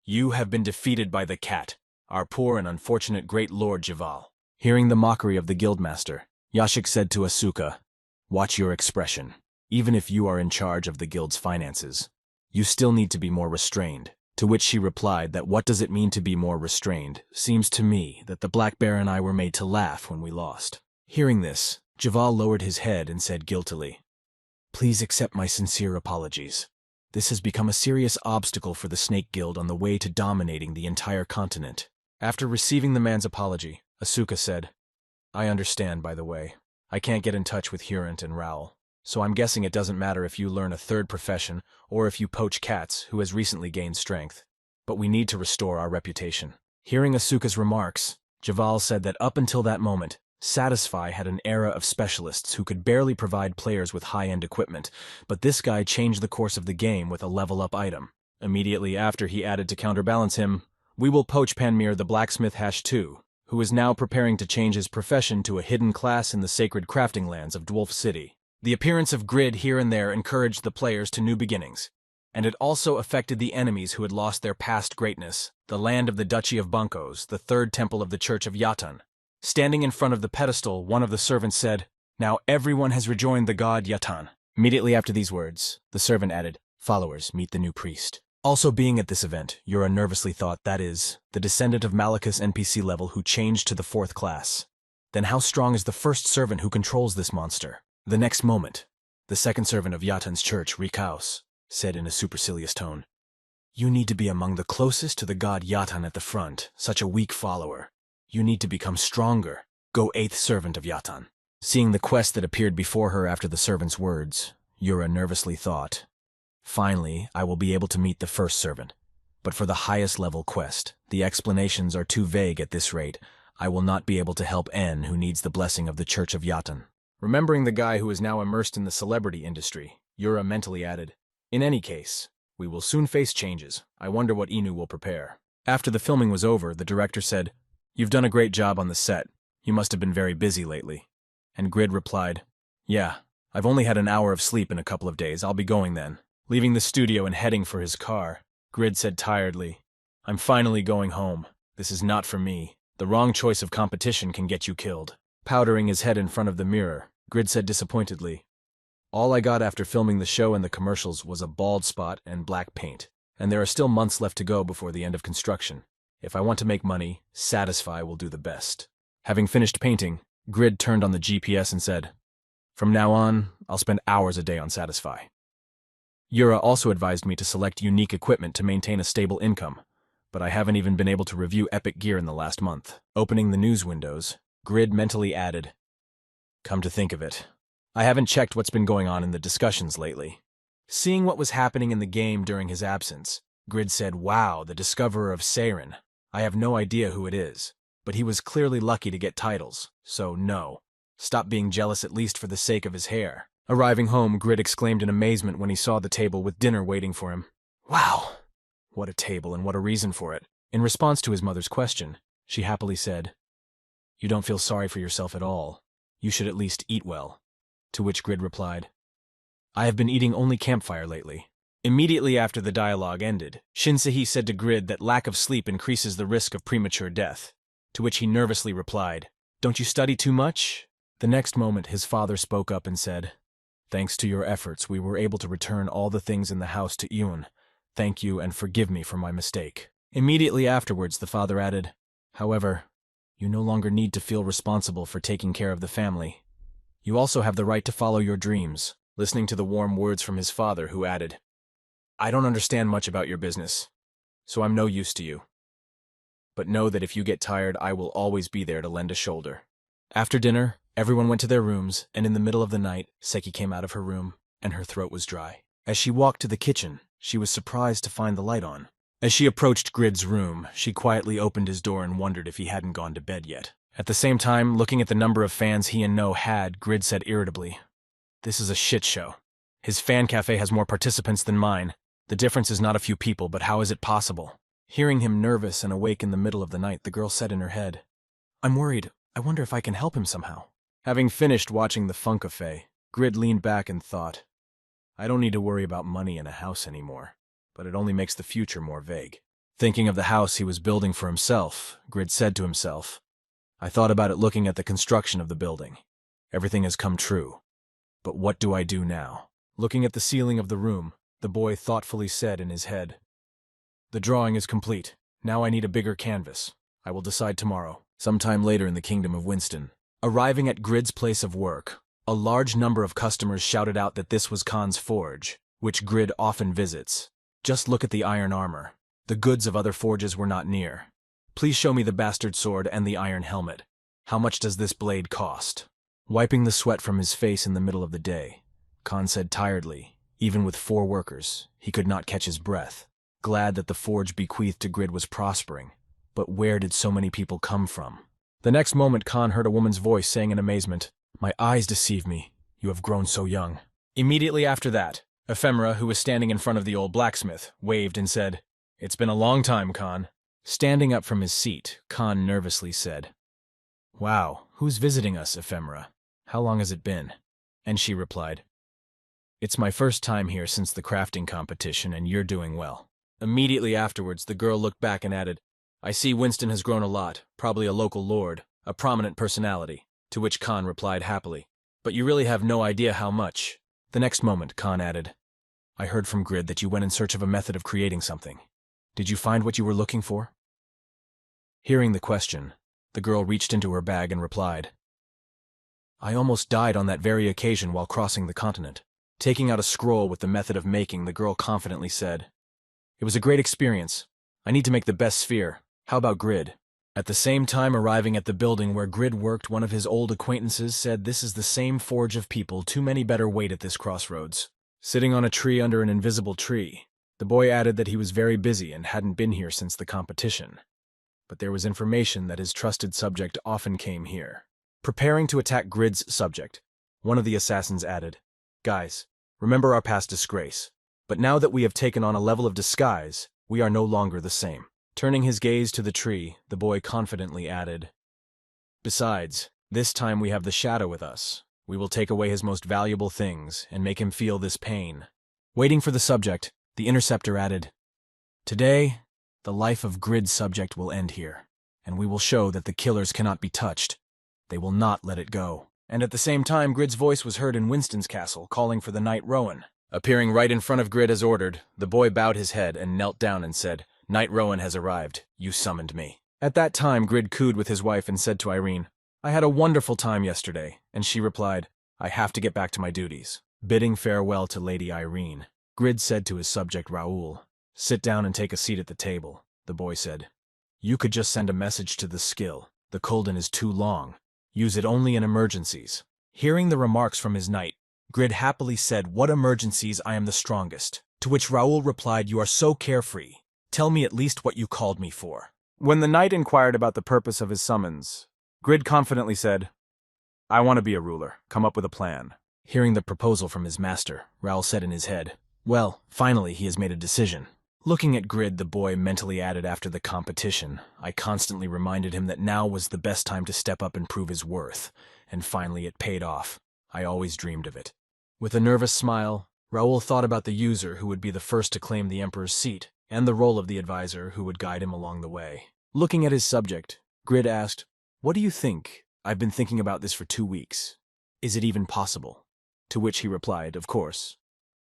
"You have been defeated by the cat, our poor and unfortunate great lord Javal." Hearing the mockery of the guildmaster, Yashik said to Asuka, "Watch your expression. Even if you are in charge of the guild's finances, you still need to be more restrained." To which she replied that what does it mean to be more restrained? Seems to me that the Black Bear and I were made to laugh when we lost. Hearing this, Javal lowered his head and said guiltily, "Please accept my sincere apologies. This has become a serious obstacle for the Snake Guild on the way to dominating the entire continent." After receiving the man's apology, Asuka said, "I understand, by the way. I can't get in touch with Hurant and Raoul. So I'm guessing it doesn't matter if you learn a third profession or if you poach cats who has recently gained strength. But we need to restore our reputation. Hearing Asuka's remarks, Javal said that up until that moment, Satisfy had an era of specialists who could barely provide players with high-end equipment, but this guy changed the course of the game with a level-up item. Immediately after, he added to counterbalance him, "We will poach Panmir the blacksmith #2, who is now preparing to change his profession to a hidden class in the sacred crafting lands of Dwolf City." The appearance of Grid here and there encouraged the players to new beginnings, and it also affected the enemies who had lost their past greatness, the land of the Duchy of Bunkos, the third temple of the Church of Yatan. Standing in front of the pedestal, one of the servants said, "Now everyone has rejoined the god Yatan." Immediately after these words, the servant added, "Followers, meet the new priest." Also being at this event, Yura nervously thought, that is, the descendant of Malachus NPC level who changed to the 4th class. Then how strong is the first servant who controls this monster? The next moment, the second servant of Yatan's church, Rikaus, said in a supercilious tone, "You need to be among the closest to the god Yatan at the front, such a weak follower. You need to become stronger. Go 8th servant of Yatan." Seeing the quest that appeared before her after the servant's words, Yura nervously thought, "Finally, I will be able to meet the first servant. But for the highest level quest, the explanations are too vague at this rate. I will not be able to help N, who needs the blessing of the Church of Yatan." Remembering the guy who is now immersed in the celebrity industry, Yura mentally added, "In any case, we will soon face changes. I wonder what Inu will prepare." After the filming was over, the director said, "You've done a great job on the set. You must have been very busy lately." And Grid replied, "Yeah, I've only had an hour of sleep in a couple of days. I'll be going then." Leaving the studio and heading for his car, Grid said tiredly, "I'm finally going home. This is not for me. The wrong choice of competition can get you killed." Powdering his head in front of the mirror, Grid said disappointedly, "All I got after filming the show and the commercials was a bald spot and black paint, and there are still months left to go before the end of construction. If I want to make money, Satisfy will do the best." Having finished painting, Grid turned on the GPS and said, "From now on, I'll spend hours a day on Satisfy." Yura also advised me to select unique equipment to maintain a stable income, but I haven't even been able to review epic gear in the last month. Opening the news windows, Grid mentally added, "Come to think of it, I haven't checked what's been going on in the discussions lately." Seeing what was happening in the game during his absence, Grid said, "Wow, the discoverer of Seiren. I have no idea who it is, but he was clearly lucky to get titles, so no. Stop being jealous at least for the sake of his hair." Arriving home, Grid exclaimed in amazement when he saw the table with dinner waiting for him. "Wow! What a table and what a reason for it." In response to his mother's question, she happily said, "You don't feel sorry for yourself at all. You should at least eat well." To which Grid replied, "I have been eating only campfire lately." Immediately after the dialogue ended, Shinsehi said to Grid that lack of sleep increases the risk of premature death, to which he nervously replied, "Don't you study too much?" The next moment his father spoke up and said, "Thanks to your efforts, we were able to return all the things in the house to Iun. Thank you and forgive me for my mistake." Immediately afterwards, the father added, "However, you no longer need to feel responsible for taking care of the family. You also have the right to follow your dreams." Listening to the warm words from his father, who added, "I don't understand much about your business, so I'm no use to you. But know that if you get tired, I will always be there to lend a shoulder." After dinner, everyone went to their rooms, and in the middle of the night, Seki came out of her room, and her throat was dry. As she walked to the kitchen, she was surprised to find the light on. As she approached Grid's room, she quietly opened his door and wondered if he hadn't gone to bed yet. At the same time, looking at the number of fans he and No had, Grid said irritably, "This is a shit show. His fan cafe has more participants than mine. The difference is not a few people, but how is it possible?" Hearing him nervous and awake in the middle of the night, the girl said in her head, "I'm worried. I wonder if I can help him somehow." Having finished watching the Fun Cafe, Grid leaned back and thought, "I don't need to worry about money in a house anymore, but it only makes the future more vague." Thinking of the house he was building for himself, Grid said to himself, "I thought about it looking at the construction of the building. Everything has come true. But what do I do now?" Looking at the ceiling of the room, the boy thoughtfully said in his head, "The drawing is complete. Now I need a bigger canvas. I will decide tomorrow." Sometime later in the kingdom of Winston. Arriving at Grid's place of work, a large number of customers shouted out that this was Khan's forge, which Grid often visits. Just look at the iron armor. The goods of other forges were not near. "Please show me the bastard sword and the iron helmet. How much does this blade cost?" Wiping the sweat from his face in the middle of the day, Khan said tiredly. Even with 4 workers, he could not catch his breath. Glad that the forge bequeathed to Grid was prospering. But where did so many people come from? The next moment, Khan heard a woman's voice saying in amazement, "My eyes deceive me. You have grown so young." Immediately after that, Ephemera, who was standing in front of the old blacksmith, waved and said, "It's been a long time, Khan." Standing up from his seat, Khan nervously said, "Wow, who's visiting us, Ephemera? How long has it been?" And she replied, "It's my first time here since the crafting competition, and you're doing well." Immediately afterwards, the girl looked back and added, "I see Winston has grown a lot, probably a local lord, a prominent personality," to which Khan replied happily, "But you really have no idea how much." The next moment, Khan added, "I heard from Grid that you went in search of a method of creating something. Did you find what you were looking for?" Hearing the question, the girl reached into her bag and replied, "I almost died on that very occasion while crossing the continent." Taking out a scroll with the method of making, the girl confidently said, "It was a great experience. I need to make the best sphere. How about Grid?" At the same time, arriving at the building where Grid worked, one of his old acquaintances said, "This is the same forge of people, too many better wait at this crossroads." Sitting on a tree under an invisible tree, the boy added that he was very busy and hadn't been here since the competition. But there was information that his trusted subject often came here. Preparing to attack Grid's subject, one of the assassins added, "Guys, remember our past disgrace. But now that we have taken on a level of disguise, we are no longer the same." Turning his gaze to the tree, the boy confidently added, "Besides, this time we have the shadow with us. We will take away his most valuable things and make him feel this pain." Waiting for the subject, the interceptor added, "Today, the life of Grid's subject will end here, and we will show that the killers cannot be touched. They will not let it go." And at the same time, Grid's voice was heard in Winston's castle, calling for the Knight Rowan. Appearing right in front of Grid as ordered, the boy bowed his head and knelt down and said, "Knight Rowan has arrived. You summoned me." At that time, Grid cooed with his wife and said to Irene, "I had a wonderful time yesterday," and she replied, "I have to get back to my duties." Bidding farewell to Lady Irene, Grid said to his subject Raoul, "Sit down and take a seat at the table." The boy said, "You could just send a message to the skill. The Kulden is too long. Use it only in emergencies." Hearing the remarks from his knight, Grid happily said, "What emergencies? I am the strongest." To which Raoul replied, "You are so carefree. Tell me at least what you called me for." When the knight inquired about the purpose of his summons, Grid confidently said, "I want to be a ruler. Come up with a plan." Hearing the proposal from his master, Raoul said in his head, "Well, finally he has made a decision." Looking at Grid, the boy mentally added after the competition, "I constantly reminded him that now was the best time to step up and prove his worth, and finally it paid off. I always dreamed of it." With a nervous smile, Raoul thought about the user who would be the first to claim the Emperor's seat, and the role of the advisor who would guide him along the way. Looking at his subject, Grid asked, "What do you think? I've been thinking about this for 2 weeks. Is it even possible?" To which he replied, "Of course.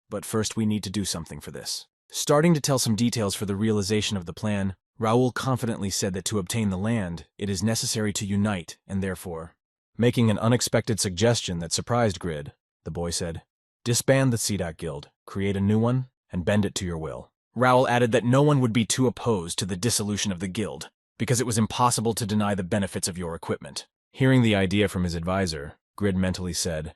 But first we need to do something for this." Starting to tell some details for the realization of the plan, Raoul confidently said that to obtain the land, it is necessary to unite, and therefore, making an unexpected suggestion that surprised Grid, the boy said, "Disband the Sidak Guild, create a new one, and bend it to your will." Raoul added that no one would be too opposed to the dissolution of the guild, because it was impossible to deny the benefits of your equipment. Hearing the idea from his advisor, Grid mentally said,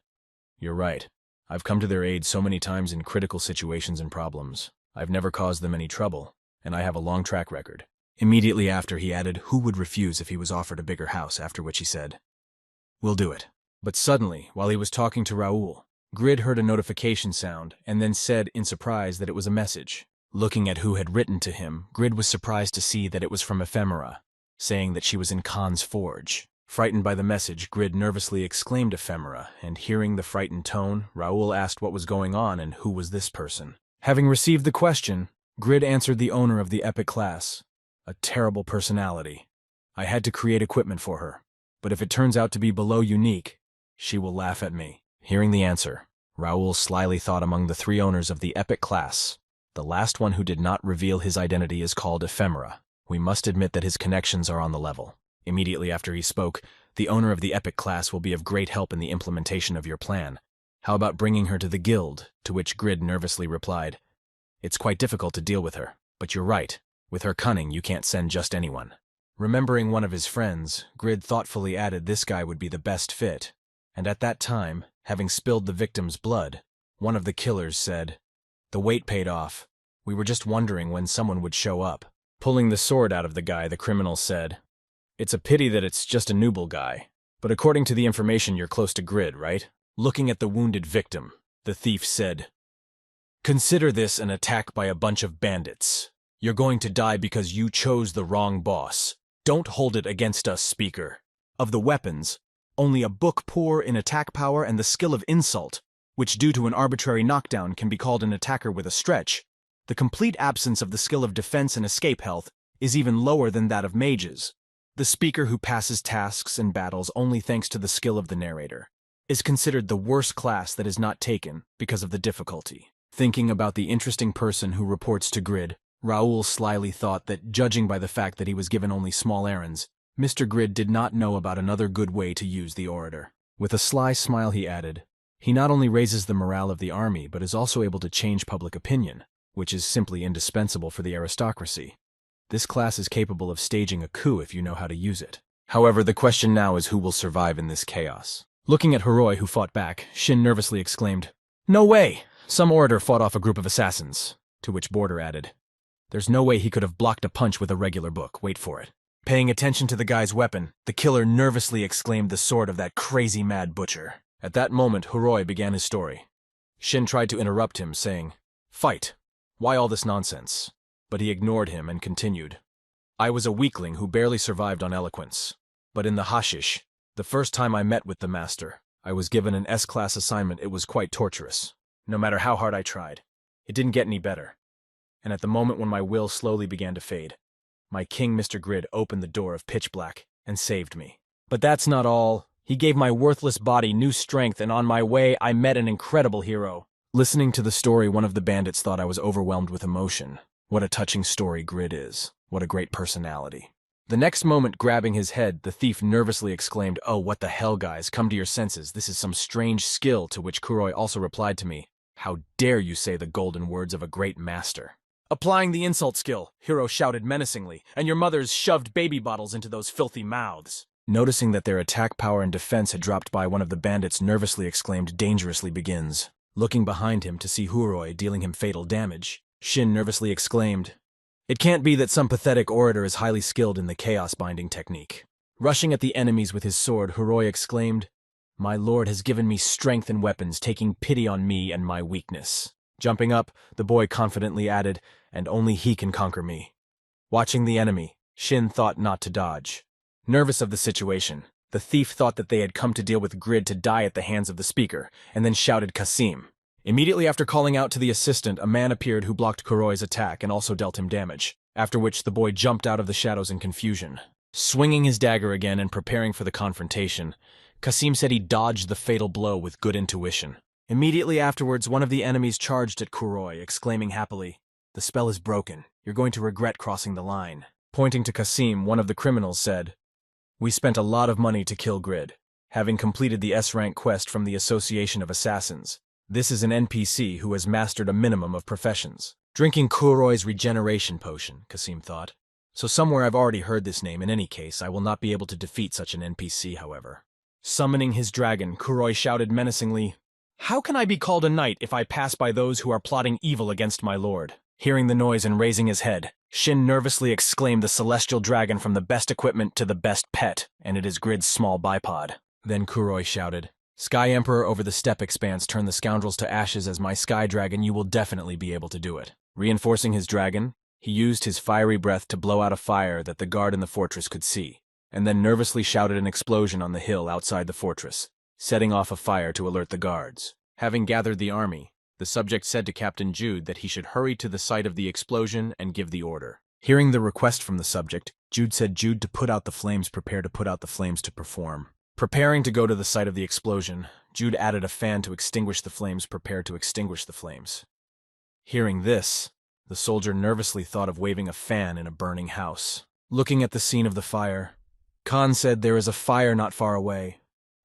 "You're right. I've come to their aid so many times in critical situations and problems. I've never caused them any trouble, and I have a long track record." Immediately after, he added, "Who would refuse if he was offered a bigger house?" After which he said, "We'll do it." But suddenly, while he was talking to Raoul, Grid heard a notification sound and then said in surprise that it was a message. Looking at who had written to him, Grid was surprised to see that it was from Ephemera, saying that she was in Khan's forge. Frightened by the message, Grid nervously exclaimed Ephemera, and hearing the frightened tone, Raoul asked what was going on and who was this person. Having received the question, Grid answered the owner of the epic class, "A terrible personality. I had to create equipment for her, but if it turns out to be below unique, she will laugh at me." Hearing the answer, Raoul slyly thought among the 3 owners of the epic class, the last one who did not reveal his identity is called Ephemera. We must admit that his connections are on the level. Immediately after he spoke, "The owner of the epic class will be of great help in the implementation of your plan. How about bringing her to the guild?" To which Grid nervously replied, "It's quite difficult to deal with her, but you're right. With her cunning, you can't send just anyone." Remembering one of his friends, Grid thoughtfully added this guy would be the best fit. And at that time, having spilled the victim's blood, One of the killers said. The wait paid off. We were just wondering when someone would show up. Pulling the sword out of the guy, the criminal said, It's a pity that it's just a nooble guy. But according to the information, you're close to Grid, right? Looking at the wounded victim, the thief said, Consider this an attack by a bunch of bandits. You're going to die because you chose the wrong boss. Don't hold it against us, speaker. Of the weapons, only a book poor in attack power and the skill of insult, which due to an arbitrary knockdown can be called an attacker with a stretch. The complete absence of the skill of defense and escape health is even lower than that of mages. The speaker who passes tasks and battles only thanks to the skill of the narrator is considered the worst class that is not taken because of the difficulty. Thinking about the interesting person who reports to Grid, Raoul slyly thought that, judging by the fact that he was given only small errands, Mr. Grid did not know about another good way to use the orator. With a sly smile he added, He not only raises the morale of the army but is also able to change public opinion, which is simply indispensable for the aristocracy. This class is capable of staging a coup if you know how to use it. However, the question now is who will survive in this chaos. Looking at Hiroi, who fought back, Shin nervously exclaimed, No way! Some orator fought off a group of assassins. To which Border added, There's no way he could have blocked a punch with a regular book. Wait for it. Paying attention to the guy's weapon, the killer nervously exclaimed the sword of that crazy mad butcher. At that moment, Hiroi began his story. Shin tried to interrupt him, saying, Fight! Why all this nonsense? But he ignored him and continued. I was a weakling who barely survived on eloquence. But in the hashish, the first time I met with the master, I was given an S-class assignment. It was quite torturous. No matter how hard I tried, it didn't get any better. And at the moment when my will slowly began to fade, my king, Mr. Grid, opened the door of pitch black and saved me. But that's not all. He gave my worthless body new strength, and on my way I met an incredible hero. Listening to the story, one of the bandits thought I was overwhelmed with emotion. What a touching story Grid is. What a great personality. The next moment, grabbing his head, the thief nervously exclaimed, Oh, what the hell, guys, come to your senses. This is some strange skill, to which Kuroi also replied to me, How dare you say the golden words of a great master? Applying the insult skill, Hiro shouted menacingly, and your mothers shoved baby bottles into those filthy mouths. Noticing that their attack power and defense had dropped by, one of the bandits nervously exclaimed, Dangerously begins. Looking behind him to see Huroi dealing him fatal damage, Shin nervously exclaimed, It can't be that some pathetic orator is highly skilled in the chaos binding technique. Rushing at the enemies with his sword, Huroi exclaimed, My lord has given me strength and weapons, taking pity on me and my weakness. Jumping up, the boy confidently added, And only he can conquer me. Watching the enemy, Shin thought not to dodge. Nervous of the situation, the thief thought that they had come to deal with Grid to die at the hands of the speaker, and then shouted Kasim. Immediately after calling out to the assistant, a man appeared who blocked Kuroi's attack and also dealt him damage, after which the boy jumped out of the shadows in confusion. Swinging his dagger again and preparing for the confrontation, Kasim said he dodged the fatal blow with good intuition. Immediately afterwards, one of the enemies charged at Kuroi, exclaiming happily, The spell is broken. You're going to regret crossing the line. Pointing to Kasim, one of the criminals said, We spent a lot of money to kill Grid, having completed the S-rank quest from the Association of Assassins. This is an NPC who has mastered a minimum of professions. Drinking Kuroi's regeneration potion, Kasim thought. So somewhere I've already heard this name. In any case, I will not be able to defeat such an NPC, however. Summoning his dragon, Kuroi shouted menacingly, How can I be called a knight if I pass by those who are plotting evil against my lord? Hearing the noise and raising his head, Shin nervously exclaimed the celestial dragon from the best equipment to the best pet, and it is Grid's small bipod. Then Kuroi shouted, Sky Emperor over the steppe expanse, turn the scoundrels to ashes as my sky dragon, you will definitely be able to do it. Reinforcing his dragon, he used his fiery breath to blow out a fire that the guard in the fortress could see, and then nervously shouted an explosion on the hill outside the fortress, setting off a fire to alert the guards. Having gathered the army, the subject said to Captain Jude that he should hurry to the site of the explosion and give the order. Hearing the request from the subject, Jude said Jude to put out the flames, prepare to put out the flames to perform. Preparing to go to the site of the explosion, Jude added a fan to extinguish the flames, prepared to extinguish the flames. Hearing this, the soldier nervously thought of waving a fan in a burning house. Looking at the scene of the fire, Khan said there is a fire not far away,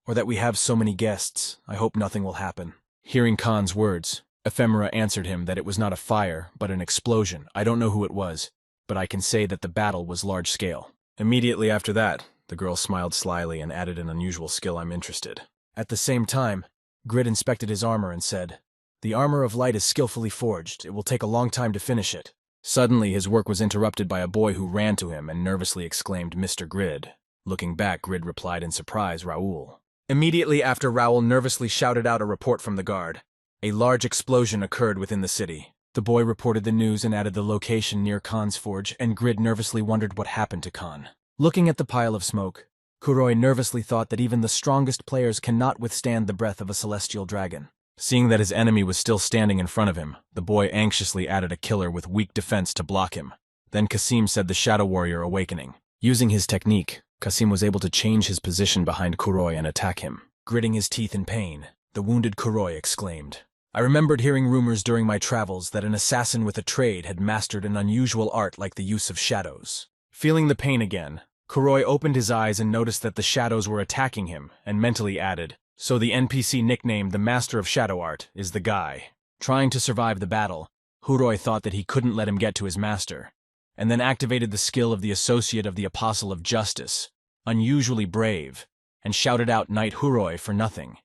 or that we have so many guests, I hope nothing will happen. Hearing Khan's words, Ephemera answered him that it was not a fire, but an explosion. I don't know who it was, but I can say that the battle was large scale. Immediately after that, the girl smiled slyly and added an unusual skill, I'm interested. At the same time, Grid inspected his armor and said, The armor of light is skillfully forged. It will take a long time to finish it. Suddenly, his work was interrupted by a boy who ran to him and nervously exclaimed, Mr. Grid. Looking back, Grid replied in surprise, Raoul. Immediately after, Raoul nervously shouted out a report from the guard. A large explosion occurred within the city. The boy reported the news and added the location near Khan's forge, and Grid nervously wondered what happened to Khan. Looking at the pile of smoke, Kuroi nervously thought that even the strongest players cannot withstand the breath of a celestial dragon. Seeing that his enemy was still standing in front of him, the boy anxiously added a killer with weak defense to block him. Then Kasim said the Shadow Warrior awakening. Using his technique, Kasim was able to change his position behind Kuroi and attack him. Gritting his teeth in pain, the wounded Kuroi exclaimed, I remembered hearing rumors during my travels that an assassin with a trade had mastered an unusual art like the use of shadows. Feeling the pain again, Kuroi opened his eyes and noticed that the shadows were attacking him, and mentally added, so the NPC nicknamed the Master of Shadow Art is the guy. Trying to survive the battle, Kuroi thought that he couldn't let him get to his master, and then activated the skill of the Associate of the Apostle of Justice, unusually brave, and shouted out Knight Huroi for nothing.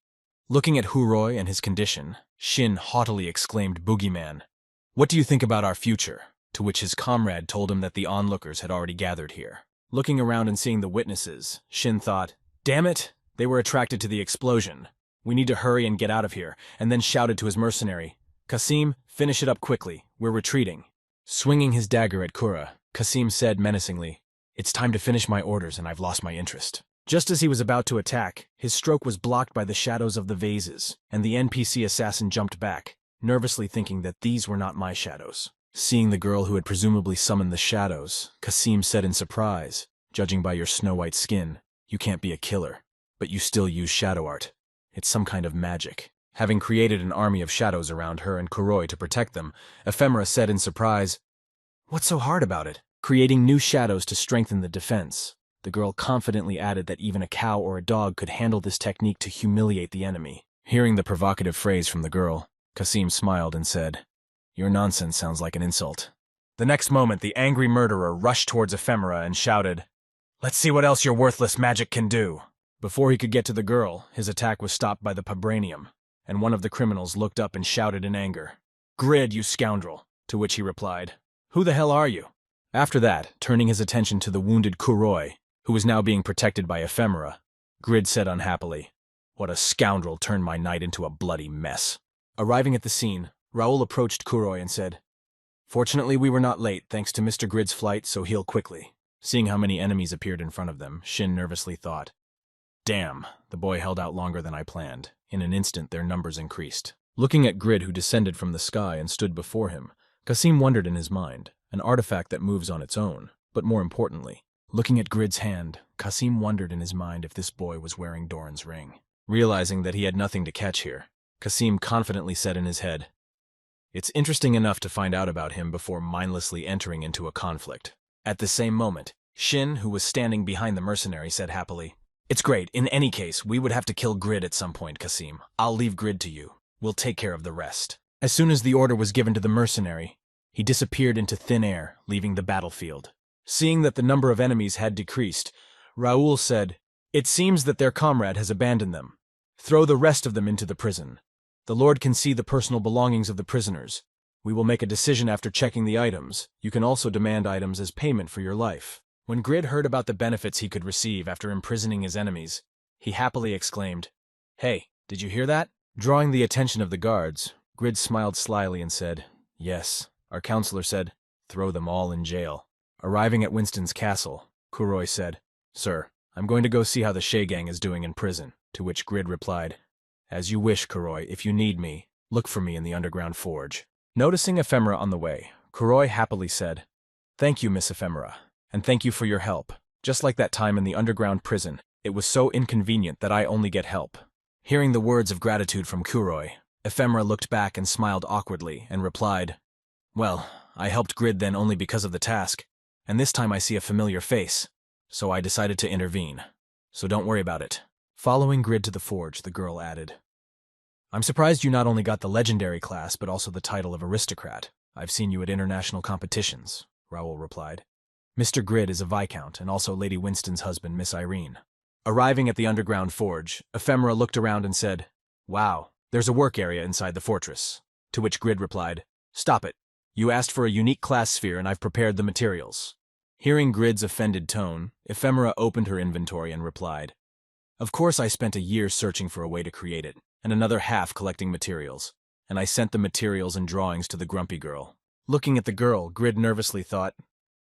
Looking at Huroi and his condition, Shin haughtily exclaimed, Boogeyman, what do you think about our future? To which his comrade told him that the onlookers had already gathered here. Looking around and seeing the witnesses, Shin thought, damn it, they were attracted to the explosion. We need to hurry and get out of here, and then shouted to his mercenary, Kasim, finish it up quickly, we're retreating. Swinging his dagger at Kura, Kasim said menacingly, it's time to finish my orders and I've lost my interest. Just as he was about to attack, his stroke was blocked by the shadows of the vases, and the NPC assassin jumped back, nervously thinking that these were not my shadows. Seeing the girl who had presumably summoned the shadows, Kasim said in surprise, judging by your snow-white skin, you can't be a killer, but you still use shadow art. It's some kind of magic. Having created an army of shadows around her and Kuroi to protect them, Ephemera said in surprise, what's so hard about it? Creating new shadows to strengthen the defense. The girl confidently added that even a cow or a dog could handle this technique to humiliate the enemy. Hearing the provocative phrase from the girl, Kasim smiled and said, your nonsense sounds like an insult. The next moment, the angry murderer rushed towards Ephemera and shouted, let's see what else your worthless magic can do. Before he could get to the girl, his attack was stopped by the Pabranium, and one of the criminals looked up and shouted in anger, Grid, you scoundrel, to which he replied, who the hell are you? After that, turning his attention to the wounded Kuroi, who was now being protected by Ephemera, Grid said unhappily, what a scoundrel turned my night into a bloody mess. Arriving at the scene, Raoul approached Kuroi and said, fortunately we were not late thanks to Mr. Grid's flight, so heal quickly. Seeing how many enemies appeared in front of them, Shin nervously thought, damn, the boy held out longer than I planned. In an instant their numbers increased. Looking at Grid who descended from the sky and stood before him, Kasim wondered in his mind, an artifact that moves on its own, but more importantly, looking at Grid's hand, Kasim wondered in his mind if this boy was wearing Doran's ring. Realizing that he had nothing to catch here, Kasim confidently said in his head, it's interesting enough to find out about him before mindlessly entering into a conflict. At the same moment, Shin, who was standing behind the mercenary, said happily, it's great. In any case, we would have to kill Grid at some point, Kasim. I'll leave Grid to you. We'll take care of the rest. As soon as the order was given to the mercenary, he disappeared into thin air, leaving the battlefield. Seeing that the number of enemies had decreased, Raoul said, it seems that their comrade has abandoned them. Throw the rest of them into the prison. The Lord can see the personal belongings of the prisoners. We will make a decision after checking the items. You can also demand items as payment for your life. When Grid heard about the benefits he could receive after imprisoning his enemies, he happily exclaimed, hey, did you hear that? Drawing the attention of the guards, Grid smiled slyly and said, yes. Our counselor said, throw them all in jail. Arriving at Winston's castle, Kuroi said, sir, I'm going to go see how the Shay gang is doing in prison, to which Grid replied, as you wish, Kuroi. If you need me, look for me in the underground forge. Noticing Ephemera on the way, Kuroi happily said, thank you, Miss Ephemera, and thank you for your help. Just like that time in the underground prison, it was so inconvenient that I only get help. Hearing the words of gratitude from Kuroi, Ephemera looked back and smiled awkwardly and replied, well, I helped Grid then only because of the task, and this time I see a familiar face, so I decided to intervene. So don't worry about it. Following Grid to the forge, the girl added, I'm surprised you not only got the legendary class but also the title of aristocrat. I've seen you at international competitions, Raoul replied. Mr. Grid is a viscount and also Lady Winston's husband, Miss Irene. Arriving at the underground forge, Ephemera looked around and said, wow, there's a work area inside the fortress. To which Grid replied, "Stop it. You asked for a unique class sphere and I've prepared the materials." Hearing Grid's offended tone, Ephemera opened her inventory and replied, "Of course I spent a year searching for a way to create it, and another half collecting materials, and I sent the materials and drawings to the grumpy girl." Looking at the girl, Grid nervously thought,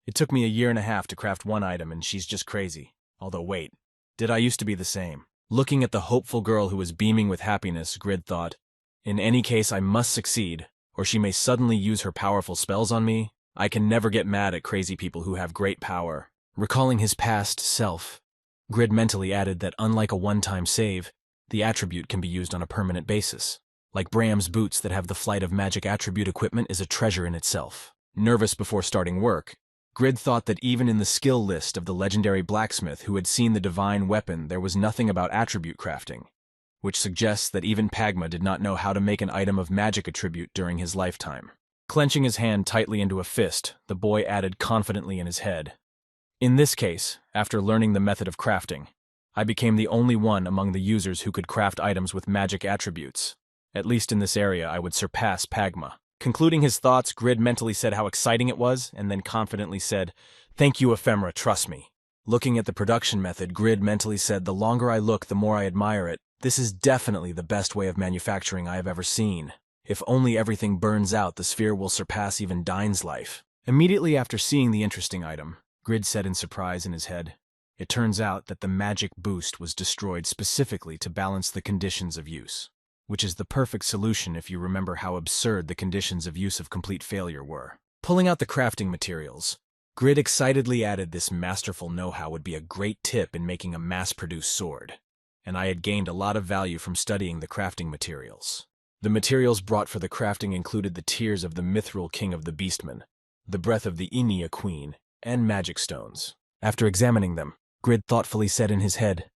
"It took me a year and a half to craft one item and she's just crazy. Although wait, did I used to be the same?" Looking at the hopeful girl who was beaming with happiness, Grid thought, "In any case I must succeed, or she may suddenly use her powerful spells on me. I can never get mad at crazy people who have great power." Recalling his past self, Grid mentally added that unlike a one-time save, the attribute can be used on a permanent basis. Like Bram's boots that have the flight of magic attribute equipment is a treasure in itself. Nervous before starting work, Grid thought that even in the skill list of the legendary blacksmith who had seen the divine weapon there was nothing about attribute crafting, which suggests that even Pagma did not know how to make an item of magic attribute during his lifetime. Clenching his hand tightly into a fist, the boy added confidently in his head, "In this case, after learning the method of crafting, I became the only one among the users who could craft items with magic attributes. At least in this area, I would surpass Pagma." Concluding his thoughts, Grid mentally said how exciting it was, and then confidently said, "Thank you, Ephemera, trust me." Looking at the production method, Grid mentally said, "The longer I look, the more I admire it. This is definitely the best way of manufacturing I have ever seen. If only everything burns out, the sphere will surpass even Dine's life." Immediately after seeing the interesting item, Grid said in surprise in his head, "It turns out that the magic boost was destroyed specifically to balance the conditions of use, which is the perfect solution if you remember how absurd the conditions of use of complete failure were." Pulling out the crafting materials, Grid excitedly added this masterful know-how would be a great tip in making a mass-produced sword, and I had gained a lot of value from studying the crafting materials. The materials brought for the crafting included the tears of the mithril king of the beastmen, the breath of the Inia queen, and magic stones. After examining them, Grid thoughtfully said in his head,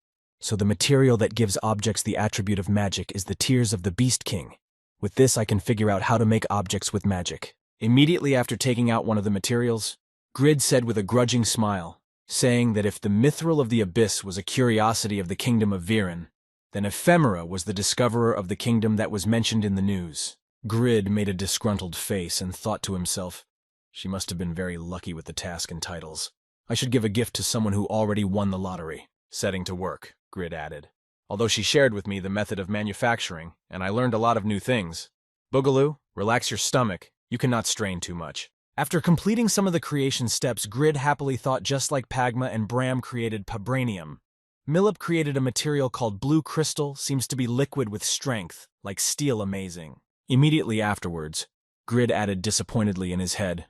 "So the material that gives objects the attribute of magic is the tears of the Beast King. With this I can figure out how to make objects with magic." Immediately after taking out one of the materials, Grid said with a grudging smile, saying that if the mithril of the abyss was a curiosity of the kingdom of Viren, then Ephemera was the discoverer of the kingdom that was mentioned in the news. Grid made a disgruntled face and thought to himself, "She must have been very lucky with the task and titles. I should give a gift to someone who already won the lottery." Setting to work, Grid added, "Although she shared with me the method of manufacturing, and I learned a lot of new things. Boogaloo, relax your stomach. You cannot strain too much." After completing some of the creation steps, Grid happily thought just like Pagma and Bram created Pabranium. Millip created a material called blue crystal, seems to be liquid with strength, like steel amazing. Immediately afterwards, Grid added disappointedly in his head,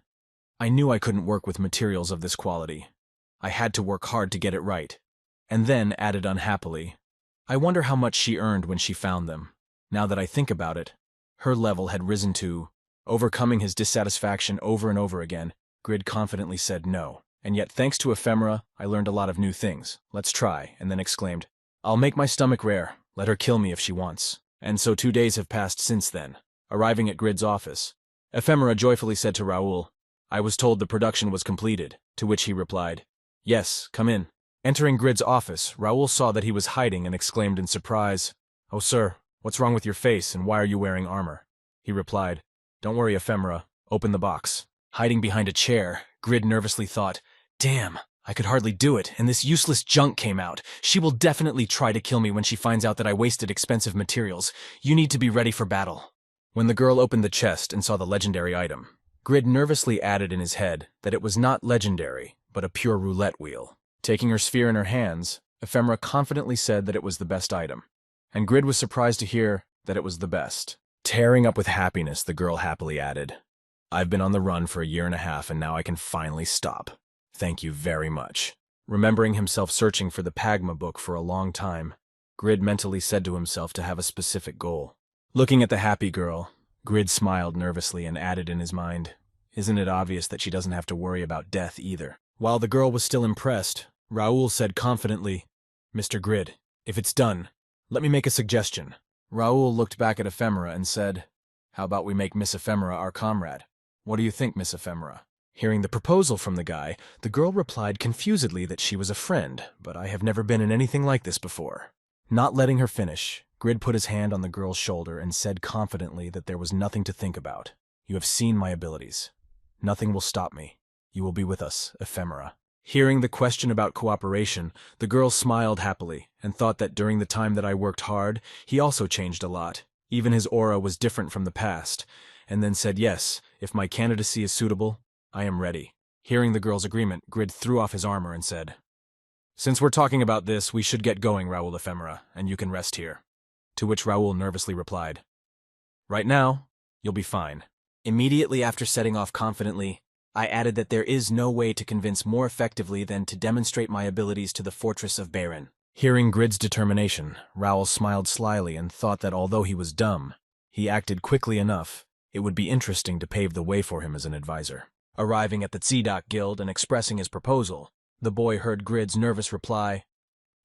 "I knew I couldn't work with materials of this quality. I had to work hard to get it right." And then added unhappily, "I wonder how much she earned when she found them. Now that I think about it, her level had risen to..." Overcoming his dissatisfaction over and over again, Grid confidently said no. "And yet, thanks to Ephemera, I learned a lot of new things. Let's try," and then exclaimed, "I'll make my stomach rare. Let her kill me if she wants." And so 2 days have passed since then. Arriving at Grid's office, Ephemera joyfully said to Raoul, "I was told the production was completed," to which he replied, "Yes, come in." Entering Grid's office, Raoul saw that he was hiding and exclaimed in surprise, "Oh, sir, what's wrong with your face and why are you wearing armor?" He replied, "Don't worry, Ephemera. Open the box." Hiding behind a chair, Grid nervously thought, "Damn, I could hardly do it, and this useless junk came out. She will definitely try to kill me when she finds out that I wasted expensive materials. You need to be ready for battle." When the girl opened the chest and saw the legendary item, Grid nervously added in his head that it was not legendary, but a pure roulette wheel. Taking her sphere in her hands, Ephemera confidently said that it was the best item, and Grid was surprised to hear that it was the best. Tearing up with happiness, the girl happily added, "I've been on the run for a year and a half, and now I can finally stop. Thank you very much." Remembering himself searching for the Pagma book for a long time, Grid mentally said to himself to have a specific goal. Looking at the happy girl, Grid smiled nervously and added in his mind, "Isn't it obvious that she doesn't have to worry about death either?" While the girl was still impressed, Raoul said confidently, "Mr. Grid, if it's done, let me make a suggestion." Raoul looked back at Ephemera and said, "How about we make Miss Ephemera our comrade? What do you think, Miss Ephemera?" Hearing the proposal from the guy, the girl replied confusedly that she was a friend, but I have never been in anything like this before. Not letting her finish, Grid put his hand on the girl's shoulder and said confidently that there was nothing to think about. You have seen my abilities. Nothing will stop me. You will be with us, Ephemera. Hearing the question about cooperation, the girl smiled happily and thought that during the time that I worked hard, he also changed a lot. Even his aura was different from the past, and then said yes, if my candidacy is suitable, I am ready. Hearing the girl's agreement, Grid threw off his armor and said, Since we're talking about this, we should get going, Raoul Ephemera, and you can rest here. To which Raoul nervously replied, Right now, you'll be fine. Immediately after setting off confidently, I added that there is no way to convince more effectively than to demonstrate my abilities to the fortress of Baron. Hearing Grid's determination, Raoul smiled slyly and thought that although he was dumb, he acted quickly enough. It would be interesting to pave the way for him as an advisor. Arriving at the Tsidak Guild and expressing his proposal, the boy heard Grid's nervous reply,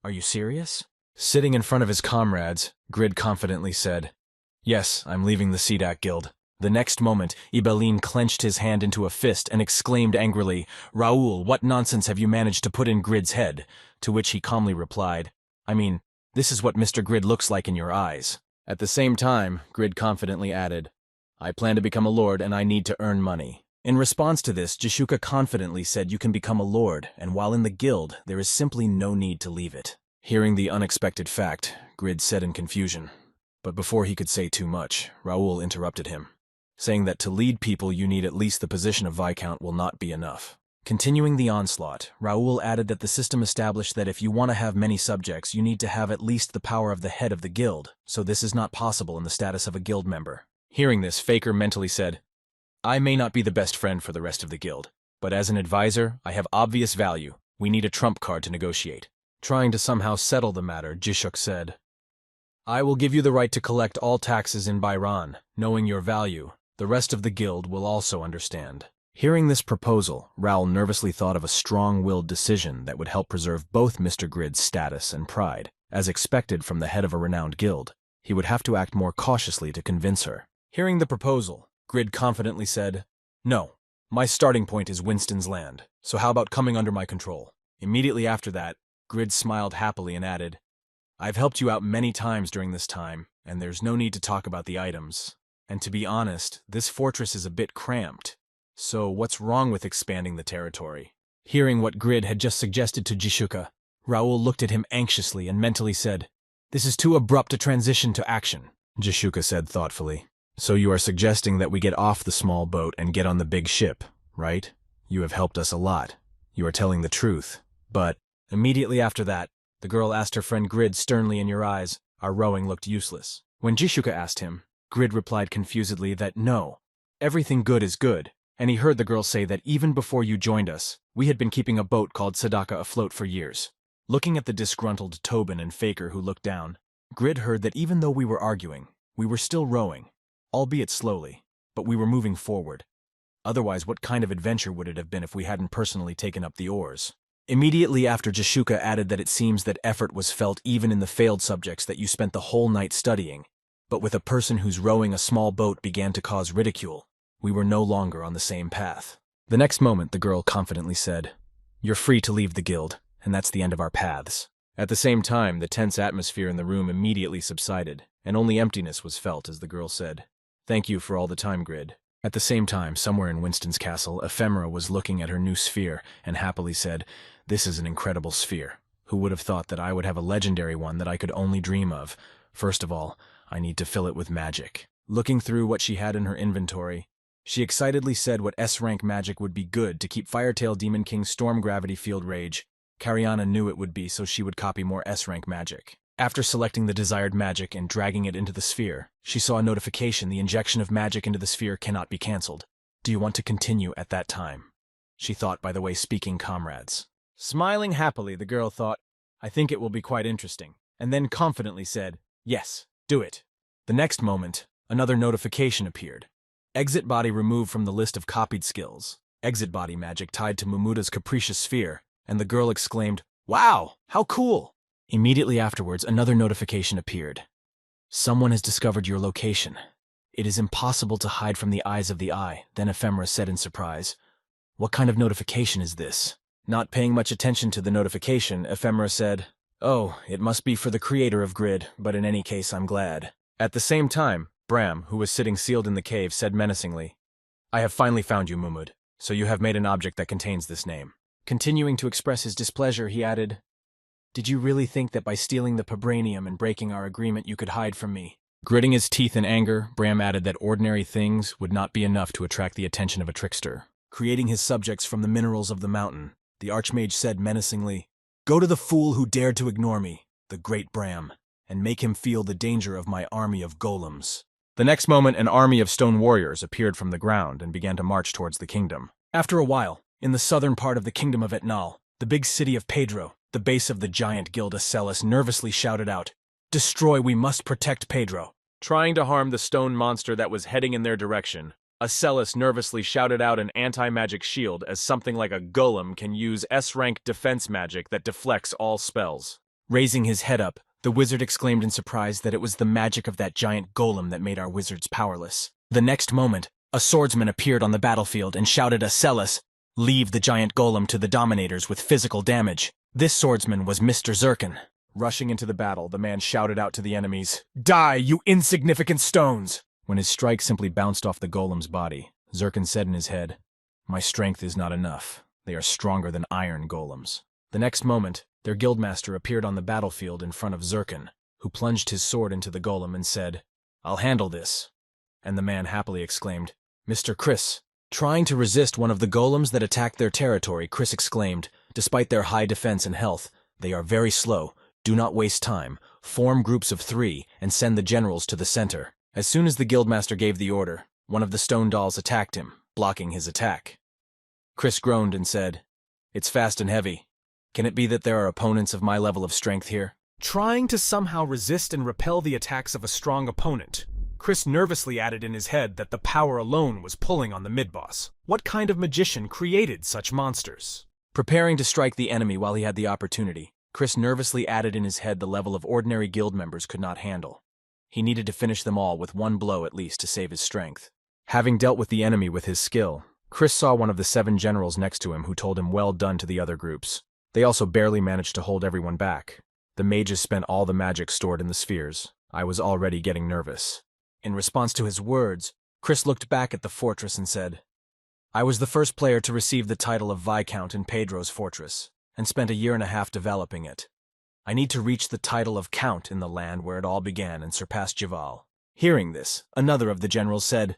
Are you serious? Sitting in front of his comrades, Grid confidently said, Yes, I'm leaving the Tsidak Guild. The next moment, Ibelin clenched his hand into a fist and exclaimed angrily, Raoul, what nonsense have you managed to put in Grid's head? To which he calmly replied, I mean, this is what Mr. Grid looks like in your eyes. At the same time, Grid confidently added, I plan to become a lord and I need to earn money. In response to this, Jishuka confidently said you can become a lord, and while in the guild, there is simply no need to leave it. Hearing the unexpected fact, Grid said in confusion. But before he could say too much, Raoul interrupted him, saying that to lead people you need at least the position of Viscount will not be enough. Continuing the onslaught, Raoul added that the system established that if you want to have many subjects, you need to have at least the power of the head of the guild, so this is not possible in the status of a guild member. Hearing this, Faker mentally said, I may not be the best friend for the rest of the guild, but as an advisor, I have obvious value. We need a trump card to negotiate. Trying to somehow settle the matter, Jishuk said, I will give you the right to collect all taxes in Byron, knowing your value. The rest of the guild will also understand. Hearing this proposal, Raoul nervously thought of a strong-willed decision that would help preserve both Mr. Grid's status and pride. As expected from the head of a renowned guild, he would have to act more cautiously to convince her. Hearing the proposal, Grid confidently said, No, my starting point is Winston's land, so how about coming under my control? Immediately after that, Grid smiled happily and added, I've helped you out many times during this time, and there's no need to talk about the items. And to be honest, this fortress is a bit cramped. So what's wrong with expanding the territory? Hearing what Grid had just suggested to Jishuka, Raoul looked at him anxiously and mentally said, This is too abrupt a transition to action. Jishuka said thoughtfully, So you are suggesting that we get off the small boat and get on the big ship, right? You have helped us a lot. You are telling the truth. But immediately after that, the girl asked her friend Grid sternly in your eyes, Our rowing looked useless. When Jishuka asked him, Grid replied confusedly that no, everything good is good, and he heard the girl say that even before you joined us, we had been keeping a boat called Sadaka afloat for years. Looking at the disgruntled Tobin and Faker who looked down, Grid heard that even though we were arguing, we were still rowing, albeit slowly, but we were moving forward. Otherwise, what kind of adventure would it have been if we hadn't personally taken up the oars? Immediately after, Jishuka added that it seems that effort was felt even in the failed subjects that you spent the whole night studying, but with a person who's rowing a small boat began to cause ridicule, we were no longer on the same path. The next moment, the girl confidently said, You're free to leave the guild, and that's the end of our paths. At the same time, the tense atmosphere in the room immediately subsided, and only emptiness was felt as the girl said, Thank you for all the time, Grid. At the same time, somewhere in Winston's castle, Ephemera was looking at her new sphere and happily said, This is an incredible sphere. Who would have thought that I would have a legendary one that I could only dream of? First of all, I need to fill it with magic. Looking through what she had in her inventory, she excitedly said what S-rank magic would be good to keep Firetail Demon King's Storm Gravity Field Rage. Cariana knew it would be, so she would copy more S-rank magic. After selecting the desired magic and dragging it into the sphere, she saw a notification: the injection of magic into the sphere cannot be cancelled. Do you want to continue at that time? She thought, by the way, speaking comrades. Smiling happily, the girl thought, I think it will be quite interesting, and then confidently said, Yes, do it. The next moment, another notification appeared. Exit body removed from the list of copied skills. Exit body magic tied to Mumuta's capricious sphere, and the girl exclaimed, Wow, how cool! Immediately afterwards, another notification appeared. Someone has discovered your location. It is impossible to hide from the eyes of the eye, then Ephemera said in surprise. What kind of notification is this? Not paying much attention to the notification, Ephemera said, Oh, it must be for the creator of Grid, but in any case I'm glad. At the same time, Bram, who was sitting sealed in the cave, said menacingly, I have finally found you, Mumud, so you have made an object that contains this name. Continuing to express his displeasure, he added, Did you really think that by stealing the Pabranium and breaking our agreement you could hide from me? Gritting his teeth in anger, Bram added that ordinary things would not be enough to attract the attention of a trickster. Creating his subjects from the minerals of the mountain, the Archmage said menacingly, Go to the fool who dared to ignore me, the great Bram, and make him feel the danger of my army of golems. The next moment, an army of stone warriors appeared from the ground and began to march towards the kingdom. After a while, in the southern part of the kingdom of Etnal, the big city of Pedro, the base of the giant guild Acellus nervously shouted out, Destroy, we must protect Pedro. Trying to harm the stone monster that was heading in their direction, Acellus nervously shouted out an anti-magic shield as something like a golem can use S-rank defense magic that deflects all spells. Raising his head up, the wizard exclaimed in surprise that it was the magic of that giant golem that made our wizards powerless. The next moment, a swordsman appeared on the battlefield and shouted Acellus, Leave the giant golem to the dominators with physical damage. This swordsman was Mr. Zirkin. Rushing into the battle, the man shouted out to the enemies, Die, you insignificant stones! When his strike simply bounced off the golem's body, Zirkin said in his head, My strength is not enough. They are stronger than iron golems. The next moment, their guildmaster appeared on the battlefield in front of Zirkin, who plunged his sword into the golem and said, I'll handle this. And the man happily exclaimed, Mr. Chris. Trying to resist one of the golems that attacked their territory, Chris exclaimed, Despite their high defense and health, they are very slow. Do not waste time. Form groups of 3 and send the generals to the center. As soon as the guildmaster gave the order, one of the stone dolls attacked him, blocking his attack. Chris groaned and said, It's fast and heavy. Can it be that there are opponents of my level of strength here? Trying to somehow resist and repel the attacks of a strong opponent, Chris nervously added in his head that the power alone was pulling on the mid-boss. What kind of magician created such monsters? Preparing to strike the enemy while he had the opportunity, Chris nervously added in his head the level of ordinary guild members could not handle. He needed to finish them all with one blow at least to save his strength. Having dealt with the enemy with his skill, Chris saw one of the 7 generals next to him who told him well done to the other groups. They also barely managed to hold everyone back. The mages spent all the magic stored in the spheres. I was already getting nervous. In response to his words, Chris looked back at the fortress and said, I was the first player to receive the title of Viscount in Pedro's fortress, and spent a year and a half developing it. I need to reach the title of Count in the land where it all began and surpass Javal. Hearing this, another of the generals said,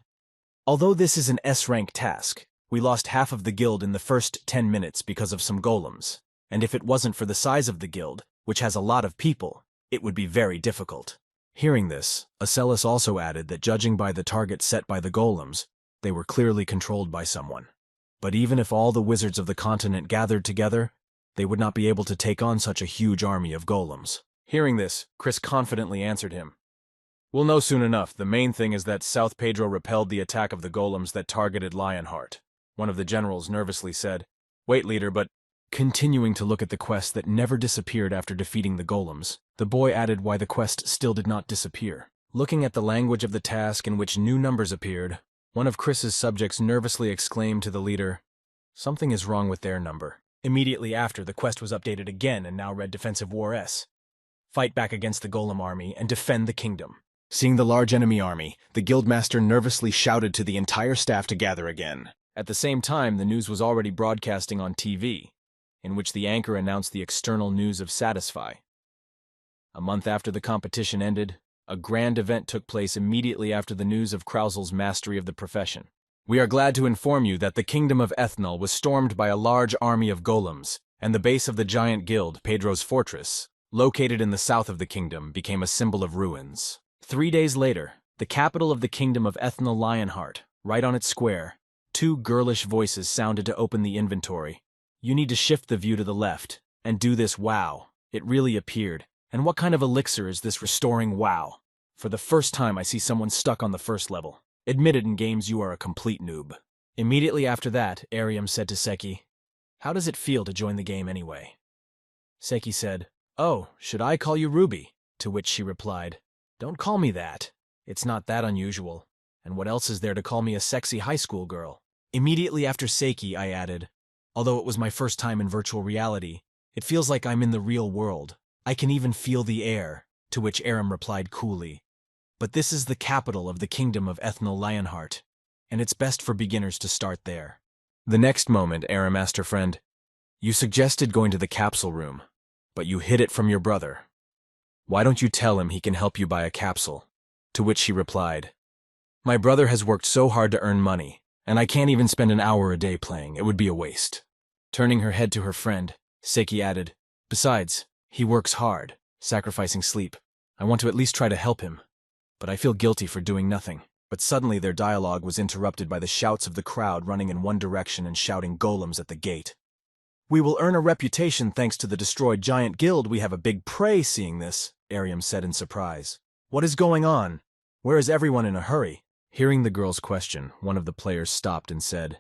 Although this is an S-rank task, we lost half of the guild in the first 10 minutes because of some golems, and if it wasn't for the size of the guild, which has a lot of people, it would be very difficult. Hearing this, Acellus also added that judging by the target set by the golems, they were clearly controlled by someone. But even if all the wizards of the continent gathered together, they would not be able to take on such a huge army of golems. Hearing this, Chris confidently answered him, We'll know soon enough. The main thing is that South Pedro repelled the attack of the golems that targeted Lionheart. One of the generals nervously said, Wait, leader, but... Continuing to look at the quest that never disappeared after defeating the golems, the boy added why the quest still did not disappear. Looking at the language of the task in which new numbers appeared, one of Chris's subjects nervously exclaimed to the leader, Something is wrong with their number. Immediately after, the quest was updated again and now read Defensive War S. Fight back against the golem army and defend the kingdom. Seeing the large enemy army, the guildmaster nervously shouted to the entire staff to gather again. At the same time, the news was already broadcasting on TV, in which the anchor announced the external news of Satisfy. A month after the competition ended, a grand event took place immediately after the news of Krausel's mastery of the profession. We are glad to inform you that the kingdom of Ethnal was stormed by a large army of golems, and the base of the giant guild, Pedro's fortress, located in the south of the kingdom, became a symbol of ruins. 3 days later, the capital of the kingdom of Ethnal Lionheart, right on its square, 2 girlish voices sounded to open the inventory. You need to shift the view to the left, and do this wow. It really appeared. And what kind of elixir is this restoring wow? For the first time I see someone stuck on the first level. Admitted in games you are a complete noob. Immediately after that, Ariam said to Seki, How does it feel to join the game anyway? Seki said, Oh, should I call you Ruby? To which she replied, Don't call me that. It's not that unusual. And what else is there to call me a sexy high school girl? Immediately after Seki, I added, Although it was my first time in virtual reality, it feels like I'm in the real world. I can even feel the air, to which Aram replied coolly. But this is the capital of the kingdom of Ethel Lionheart, and it's best for beginners to start there. The next moment, Aram asked her friend, You suggested going to the capsule room, but you hid it from your brother. Why don't you tell him he can help you buy a capsule? To which she replied, My brother has worked so hard to earn money, and I can't even spend an hour a day playing. It would be a waste. Turning her head to her friend, Seki added, Besides, he works hard, sacrificing sleep. I want to at least try to help him, but I feel guilty for doing nothing. But suddenly their dialogue was interrupted by the shouts of the crowd running in one direction and shouting golems at the gate. We will earn a reputation thanks to the destroyed giant guild. We have a big prey seeing this, Aram said in surprise. What is going on? Where is everyone in a hurry? Hearing the girl's question, one of the players stopped and said,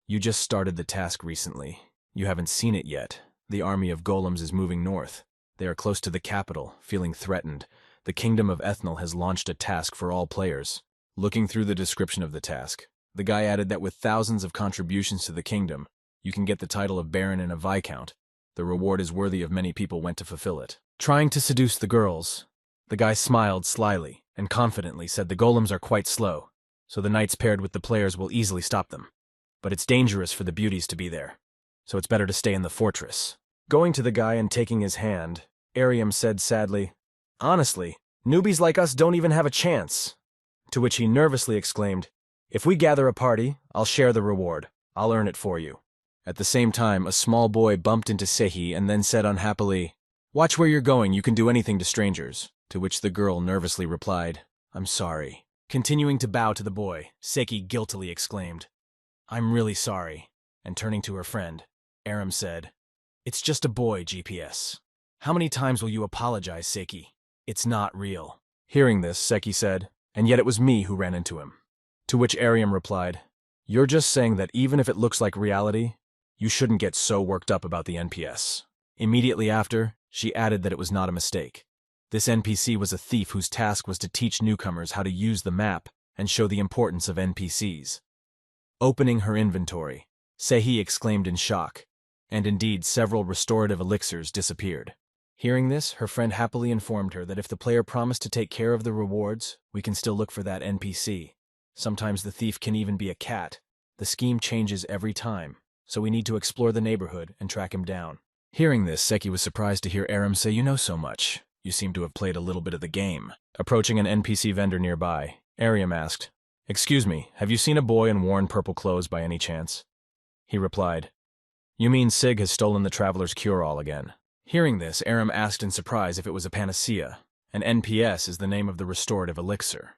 You just started the task recently. You haven't seen it yet. The army of golems is moving north. They are close to the capital, feeling threatened. The kingdom of Ethel has launched a task for all players. Looking through the description of the task, the guy added that with thousands of contributions to the kingdom, you can get the title of Baron and a Viscount. The reward is worthy of many people went to fulfill it. Trying to seduce the girls, the guy smiled slyly and confidently said the golems are quite slow, so the knights paired with the players will easily stop them. But it's dangerous for the beauties to be there, so it's better to stay in the fortress. Going to the guy and taking his hand, Aram said sadly, Honestly, newbies like us don't even have a chance. To which he nervously exclaimed, If we gather a party, I'll share the reward. I'll earn it for you. At the same time, a small boy bumped into Sehi and then said unhappily, Watch where you're going, you can do anything to strangers. To which the girl nervously replied, I'm sorry. Continuing to bow to the boy, Seki guiltily exclaimed, I'm really sorry. And turning to her friend, Aram said, It's just a boy, GPS. How many times will you apologize, Seki? It's not real. Hearing this, Seki said, And yet it was me who ran into him. To which Aram replied, You're just saying that even if it looks like reality, you shouldn't get so worked up about the NPS. Immediately after, she added that it was not a mistake. This NPC was a thief whose task was to teach newcomers how to use the map and show the importance of NPCs. Opening her inventory, Sehi exclaimed in shock, and indeed several restorative elixirs disappeared. Hearing this, her friend happily informed her that if the player promised to take care of the rewards, we can still look for that NPC. Sometimes the thief can even be a cat. The scheme changes every time, so we need to explore the neighborhood and track him down. Hearing this, Seki was surprised to hear Aram say, You know so much. You seem to have played a little bit of the game. Approaching an NPC vendor nearby, Aram asked, Excuse me, have you seen a boy in worn purple clothes by any chance? He replied, You mean Sig has stolen the traveler's cure-all again. Hearing this, Aram asked in surprise if it was a panacea. An NPS is the name of the restorative elixir.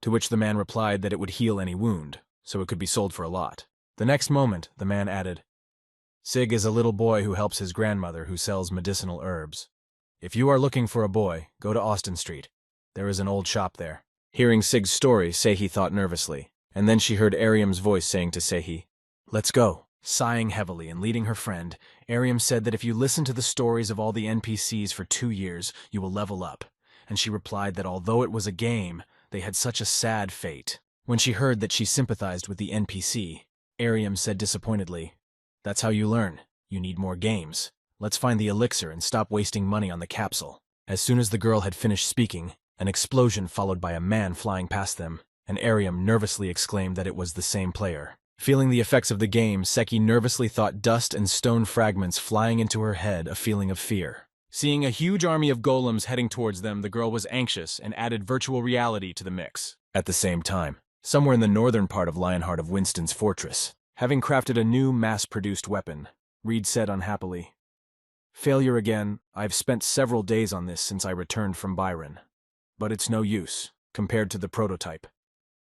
To which the man replied that it would heal any wound, so it could be sold for a lot. The next moment, the man added, Sig is a little boy who helps his grandmother who sells medicinal herbs. If you are looking for a boy, go to Austin Street. There is an old shop there. Hearing Sig's story, Sehi thought nervously, and then she heard Aram's voice saying to Sehi, Let's go. Sighing heavily and leading her friend, Aram said that if you listen to the stories of all the NPCs for 2 years, you will level up. And she replied that although it was a game, they had such a sad fate. When she heard that she sympathized with the NPC, Aram said disappointedly, That's how you learn. You need more games. Let's find the elixir and stop wasting money on the capsule. As soon as the girl had finished speaking, an explosion followed by a man flying past them, and Aram nervously exclaimed that it was the same player. Feeling the effects of the game, Seki nervously thought dust and stone fragments flying into her head a feeling of fear. Seeing a huge army of golems heading towards them, the girl was anxious and added virtual reality to the mix. At the same time, somewhere in the northern part of Lionheart of Winston's fortress, having crafted a new mass-produced weapon, Reed said unhappily, Failure again. I've spent several days on this since I returned from Byron. But it's no use, compared to the prototype.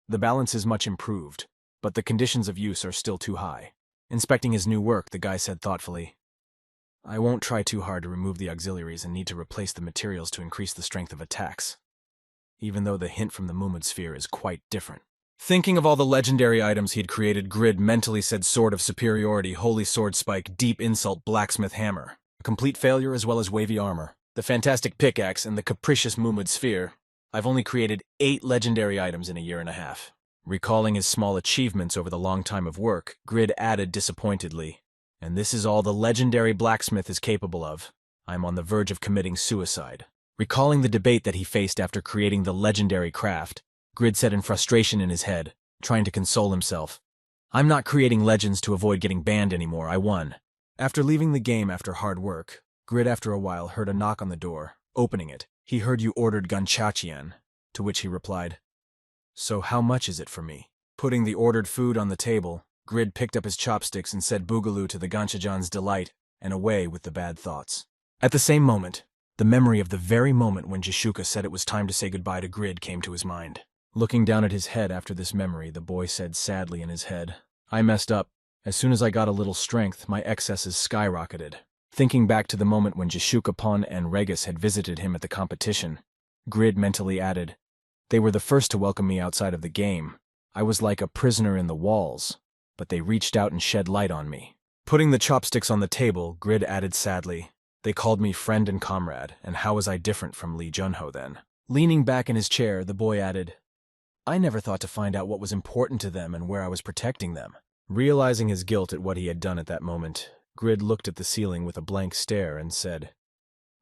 The balance is much improved, but the conditions of use are still too high. Inspecting his new work, the guy said thoughtfully, I won't try too hard to remove the auxiliaries and need to replace the materials to increase the strength of attacks, even though the hint from the Mumud sphere is quite different. Thinking of all the legendary items he'd created, Grid mentally said Sword of Superiority, Holy Sword Spike, Deep Insult, Blacksmith Hammer, a complete failure as well as wavy armor, the Fantastic Pickaxe, and the Capricious Mumud Sphere. I've only created 8 legendary items in a year and a half. Recalling his small achievements over the long time of work, Grid added disappointedly, And this is all the legendary blacksmith is capable of. I'm on the verge of committing suicide. Recalling the debate that he faced after creating the legendary craft, Grid said in frustration in his head, trying to console himself. I'm not creating legends to avoid getting banned anymore, I won. After leaving the game after hard work, Grid after a while heard a knock on the door. Opening it, he heard you ordered ganchachian, to which he replied, So how much is it for me? Putting the ordered food on the table, Grid picked up his chopsticks and said boogaloo to the ganchajan's delight, and away with the bad thoughts. At the same moment, the memory of the very moment when Jishuka said it was time to say goodbye to Grid came to his mind. Looking down at his head after this memory, the boy said sadly in his head, I messed up. As soon as I got a little strength, my excesses skyrocketed. Thinking back to the moment when Jishukapon and Regis had visited him at the competition, Grid mentally added, They were the first to welcome me outside of the game. I was like a prisoner in the walls, but they reached out and shed light on me. Putting the chopsticks on the table, Grid added sadly, They called me friend and comrade, and how was I different from Lee Junho then? Leaning back in his chair, the boy added, I never thought to find out what was important to them and where I was protecting them. Realizing his guilt at what he had done at that moment, Grid looked at the ceiling with a blank stare and said,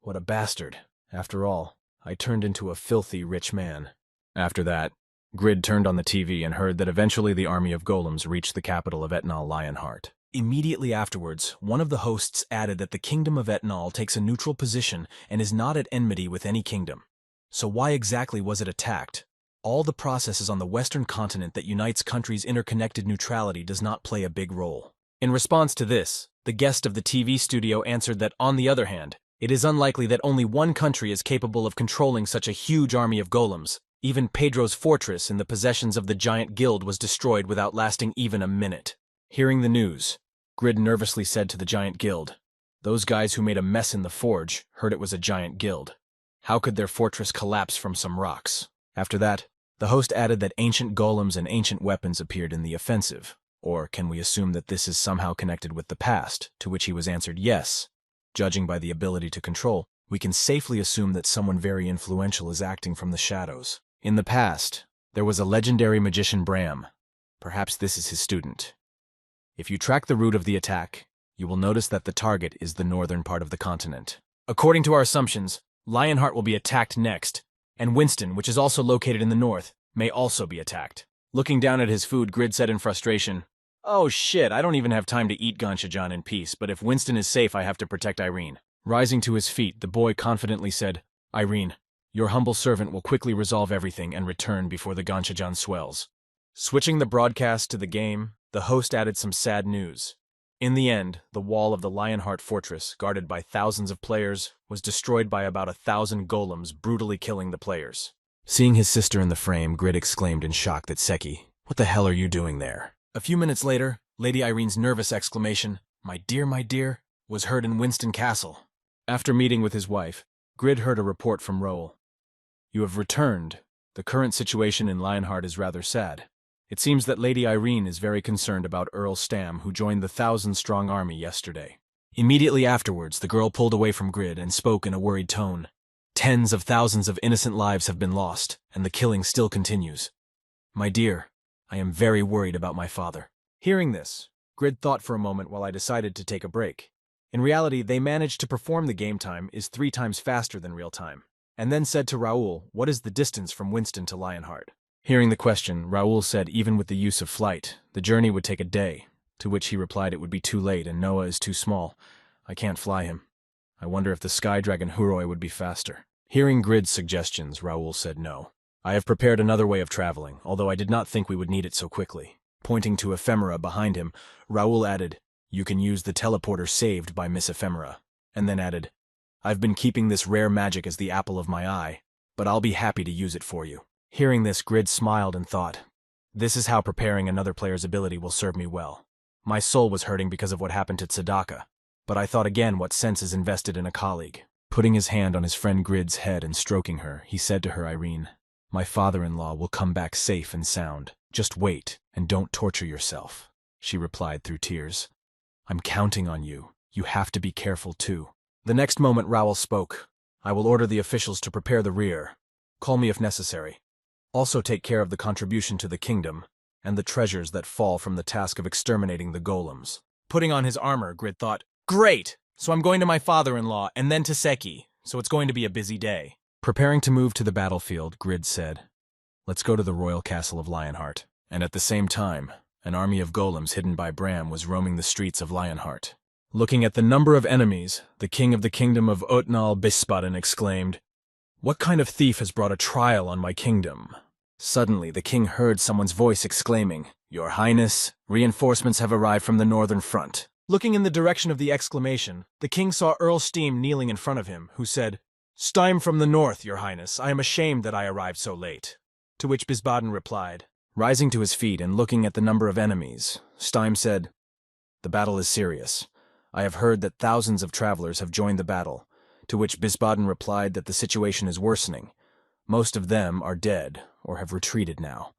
What a bastard. After all, I turned into a filthy rich man. After that, Grid turned on the TV and heard that eventually the army of golems reached the capital of Etnal Lionheart. Immediately afterwards, one of the hosts added that the kingdom of Etnal takes a neutral position and is not at enmity with any kingdom. So why exactly was it attacked? All the processes on the Western continent that unites countries' interconnected neutrality does not play a big role. In response to this, the guest of the TV studio answered that, on the other hand, it is unlikely that only one country is capable of controlling such a huge army of golems. Even Pedro's fortress in the possessions of the giant guild was destroyed without lasting even a minute. Hearing the news, Grid nervously said to the giant guild, Those guys who made a mess in the forge heard it was a giant guild. How could their fortress collapse from some rocks? After that, the host added that ancient golems and ancient weapons appeared in the offensive. Or can we assume that this is somehow connected with the past, to which he was answered yes. Judging by the ability to control, we can safely assume that someone very influential is acting from the shadows. In the past, there was a legendary magician Bram. Perhaps this is his student. If you track the route of the attack, you will notice that the target is the northern part of the continent. According to our assumptions, Lionheart will be attacked next, and Winston, which is also located in the north, may also be attacked. Looking down at his food, Grid said in frustration, Oh shit, I don't even have time to eat Ganshajan in peace, but if Winston is safe, I have to protect Irene. Rising to his feet, the boy confidently said, Irene, your humble servant will quickly resolve everything and return before the Ganshajan swells. Switching the broadcast to the game, the host added some sad news. In the end, the wall of the Lionheart fortress, guarded by thousands of players, was destroyed by about 1,000 golems, brutally killing the players. Seeing his sister in the frame, Grid exclaimed in shock that Seki, What the hell are you doing there? A few minutes later, Lady Irene's nervous exclamation, my dear, was heard in Winston Castle. After meeting with his wife, Grid heard a report from Roel. You have returned. The current situation in Lionheart is rather sad. It seems that Lady Irene is very concerned about Earl Stam, who joined the 1,000-strong army yesterday. Immediately afterwards, the girl pulled away from Grid and spoke in a worried tone. Tens of thousands of innocent lives have been lost, and the killing still continues. My dear, I am very worried about my father. Hearing this, Grid thought for a moment while I decided to take a break. In reality, they managed to perform the game time is 3 times faster than real time, and then said to Raoul, What is the distance from Winston to Lionheart? Hearing the question, Raoul said even with the use of flight, the journey would take a day, to which he replied it would be too late and Noah is too small. I can't fly him. I wonder if the Sky Dragon Huroi would be faster. Hearing Grid's suggestions, Raoul said no. I have prepared another way of traveling, although I did not think we would need it so quickly. Pointing to Ephemera behind him, Raoul added, You can use the teleporter saved by Miss Ephemera, and then added, I've been keeping this rare magic as the apple of my eye, but I'll be happy to use it for you. Hearing this, Grid smiled and thought, This is how preparing another player's ability will serve me well. My soul was hurting because of what happened to Tsadaka, but I thought again what sense is invested in a colleague. Putting his hand on his friend Grid's head and stroking her, he said to her, Irene, My father-in-law will come back safe and sound. Just wait, and don't torture yourself. She replied through tears. I'm counting on you. You have to be careful too. The next moment Raoul spoke. I will order the officials to prepare the rear. Call me if necessary. Also take care of the contribution to the kingdom, and the treasures that fall from the task of exterminating the golems. Putting on his armor, Grid thought, Great! so I'm going to my father-in-law and then to Seki, so it's going to be a busy day. Preparing to move to the battlefield, Grid said, "Let's go to the royal castle of Lionheart." And at the same time, an army of golems hidden by Bram was roaming the streets of Lionheart. Looking at the number of enemies, the king of the kingdom of Otnal Bispaden exclaimed, "What kind of thief has brought a trial on my kingdom?" Suddenly, the king heard someone's voice exclaiming, "Your Highness, reinforcements have arrived from the northern front." Looking in the direction of the exclamation, the king saw Earl Steam kneeling in front of him, who said, "Steam from the north, your highness. I am ashamed that I arrived so late." To which Bisbaden replied. Rising to his feet and looking at the number of enemies, Steim said, "The battle is serious. I have heard that thousands of travelers have joined the battle." To which Bisbaden replied that the situation is worsening. Most of them are dead or have retreated now,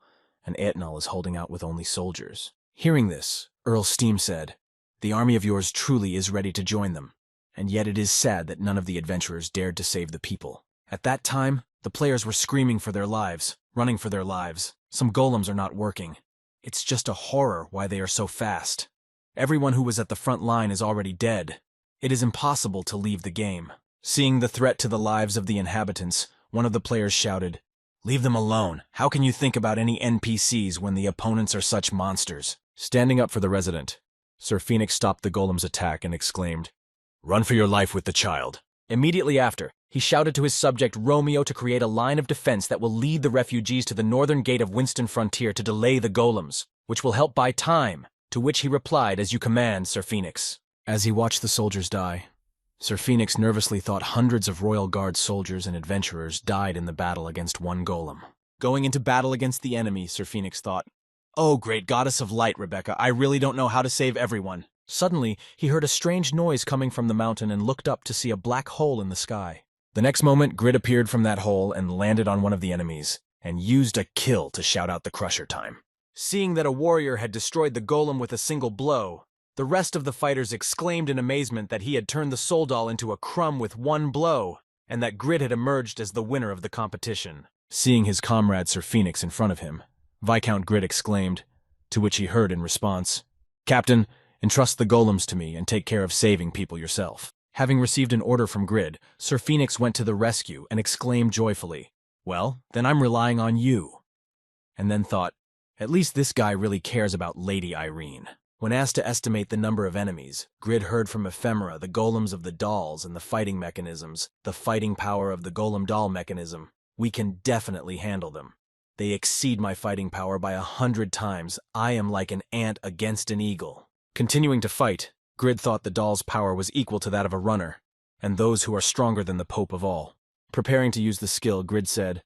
and Etnal is holding out with only soldiers. Hearing this, Earl Steam said, "The army of yours truly is ready to join them, and yet it is sad that none of the adventurers dared to save the people." At that time, the players were screaming for their lives, running for their lives. Some golems are not working. It's just a horror why they are so fast. Everyone who was at the front line is already dead. It is impossible to leave the game. Seeing the threat to the lives of the inhabitants, one of the players shouted, "Leave them alone. How can you think about any NPCs when the opponents are such monsters?" Standing up for the resident, Sir Phoenix stopped the golem's attack and exclaimed, "Run for your life with the child." Immediately after, he shouted to his subject Romeo to create a line of defense that will lead the refugees to the northern gate of Winston Frontier to delay the golems, which will help buy time, to which he replied, "As you command, Sir Phoenix." As he watched the soldiers die, Sir Phoenix nervously thought hundreds of Royal Guard soldiers and adventurers died in the battle against one golem. Going into battle against the enemy, Sir Phoenix thought, "Oh, great goddess of light, Rebecca, I really don't know how to save everyone." Suddenly, he heard a strange noise coming from the mountain and looked up to see a black hole in the sky. The next moment, Grid appeared from that hole and landed on one of the enemies, and used a kill to shout out the crusher time. Seeing that a warrior had destroyed the golem with a single blow, the rest of the fighters exclaimed in amazement that he had turned the soul doll into a crumb with one blow, and that Grid had emerged as the winner of the competition. Seeing his comrade Sir Phoenix in front of him, Viscount Grid exclaimed, to which he heard in response, "Captain, entrust the golems to me and take care of saving people yourself." Having received an order from Grid, Sir Phoenix went to the rescue and exclaimed joyfully, "Well, then I'm relying on you." And then thought, at least this guy really cares about Lady Irene. When asked to estimate the number of enemies, Grid heard from ephemera the golems of the dolls and the fighting mechanisms, the fighting power of the golem doll mechanism. "We can definitely handle them. They exceed my fighting power by 100 times. I am like an ant against an eagle." Continuing to fight, Grid thought the doll's power was equal to that of a runner, and those who are stronger than the Pope of all. Preparing to use the skill, Grid said,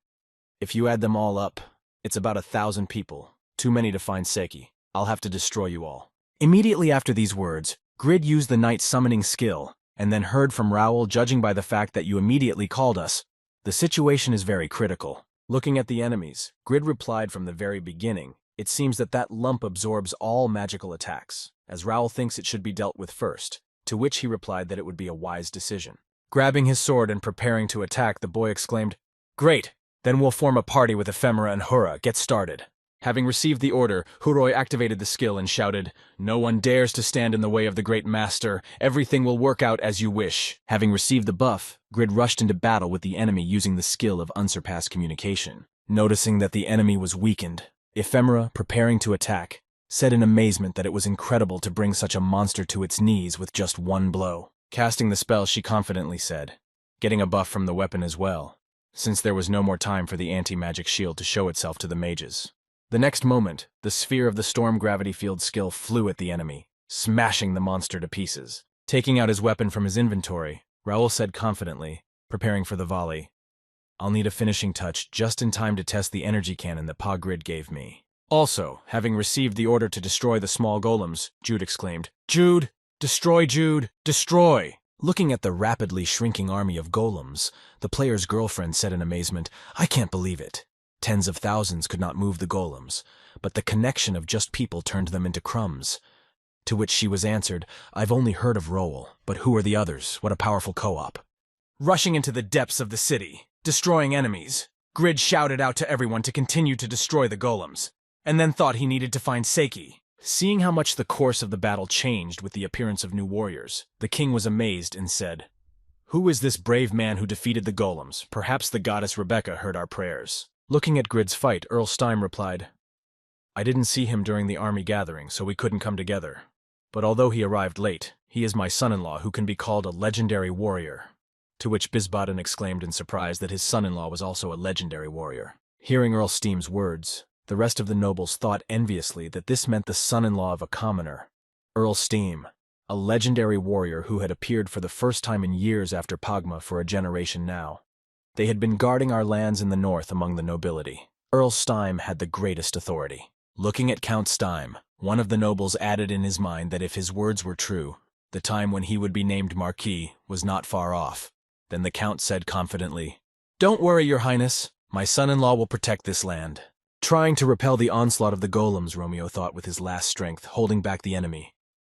"If you add them all up, it's about 1,000 people. Too many to find Seki. I'll have to destroy you all." Immediately after these words, Grid used the night summoning skill, and then heard from Raoul, "Judging by the fact that you immediately called us, the situation is very critical." Looking at the enemies, Grid replied from the very beginning, "It seems that that lump absorbs all magical attacks, as Raoul thinks it should be dealt with first," to which he replied that it would be a wise decision. Grabbing his sword and preparing to attack, the boy exclaimed, "Great! Then we'll form a party with Ephemera and Hura. Get started." Having received the order, Huroi activated the skill and shouted, "No one dares to stand in the way of the great master. Everything will work out as you wish." Having received the buff, Grid rushed into battle with the enemy using the skill of unsurpassed communication. Noticing that the enemy was weakened, Ephemera, preparing to attack, said in amazement that it was incredible to bring such a monster to its knees with just one blow. Casting the spell, she confidently said, getting a buff from the weapon as well, since there was no more time for the anti-magic shield to show itself to the mages. The next moment, the sphere of the storm gravity field skill flew at the enemy, smashing the monster to pieces. Taking out his weapon from his inventory, Raoul said confidently, preparing for the volley, "I'll need a finishing touch just in time to test the energy cannon that Pa Grid gave me." Also, having received the order to destroy the small golems, Jude exclaimed, "Jude! Destroy, Jude! Destroy!" Looking at the rapidly shrinking army of golems, the player's girlfriend said in amazement, "I can't believe it. Tens of thousands could not move the golems, but the connection of just people turned them into crumbs." To which she was answered, "I've only heard of Roel, but who are the others? What a powerful co-op." Rushing into the depths of the city, destroying enemies, Grid shouted out to everyone to continue to destroy the golems, and then thought he needed to find Seki. Seeing how much the course of the battle changed with the appearance of new warriors, the king was amazed and said, "Who is this brave man who defeated the golems? Perhaps the goddess Rebecca heard our prayers." Looking at Grid's fight, Earl Stein replied, "I didn't see him during the army gathering, so we couldn't come together. But although he arrived late, he is my son-in-law who can be called a legendary warrior." To which Bisbaden exclaimed in surprise that his son-in-law was also a legendary warrior. Hearing Earl Steam's words, the rest of the nobles thought enviously that this meant the son-in-law of a commoner. Earl Steam, a legendary warrior who had appeared for the first time in years after Pagma for a generation now. They had been guarding our lands in the north among the nobility. Earl Steim had the greatest authority. Looking at Count Steim, one of the nobles added in his mind that if his words were true, the time when he would be named Marquis was not far off. Then the Count said confidently, "Don't worry, Your Highness. My son-in-law will protect this land." Trying to repel the onslaught of the golems, Romeo thought with his last strength, holding back the enemy.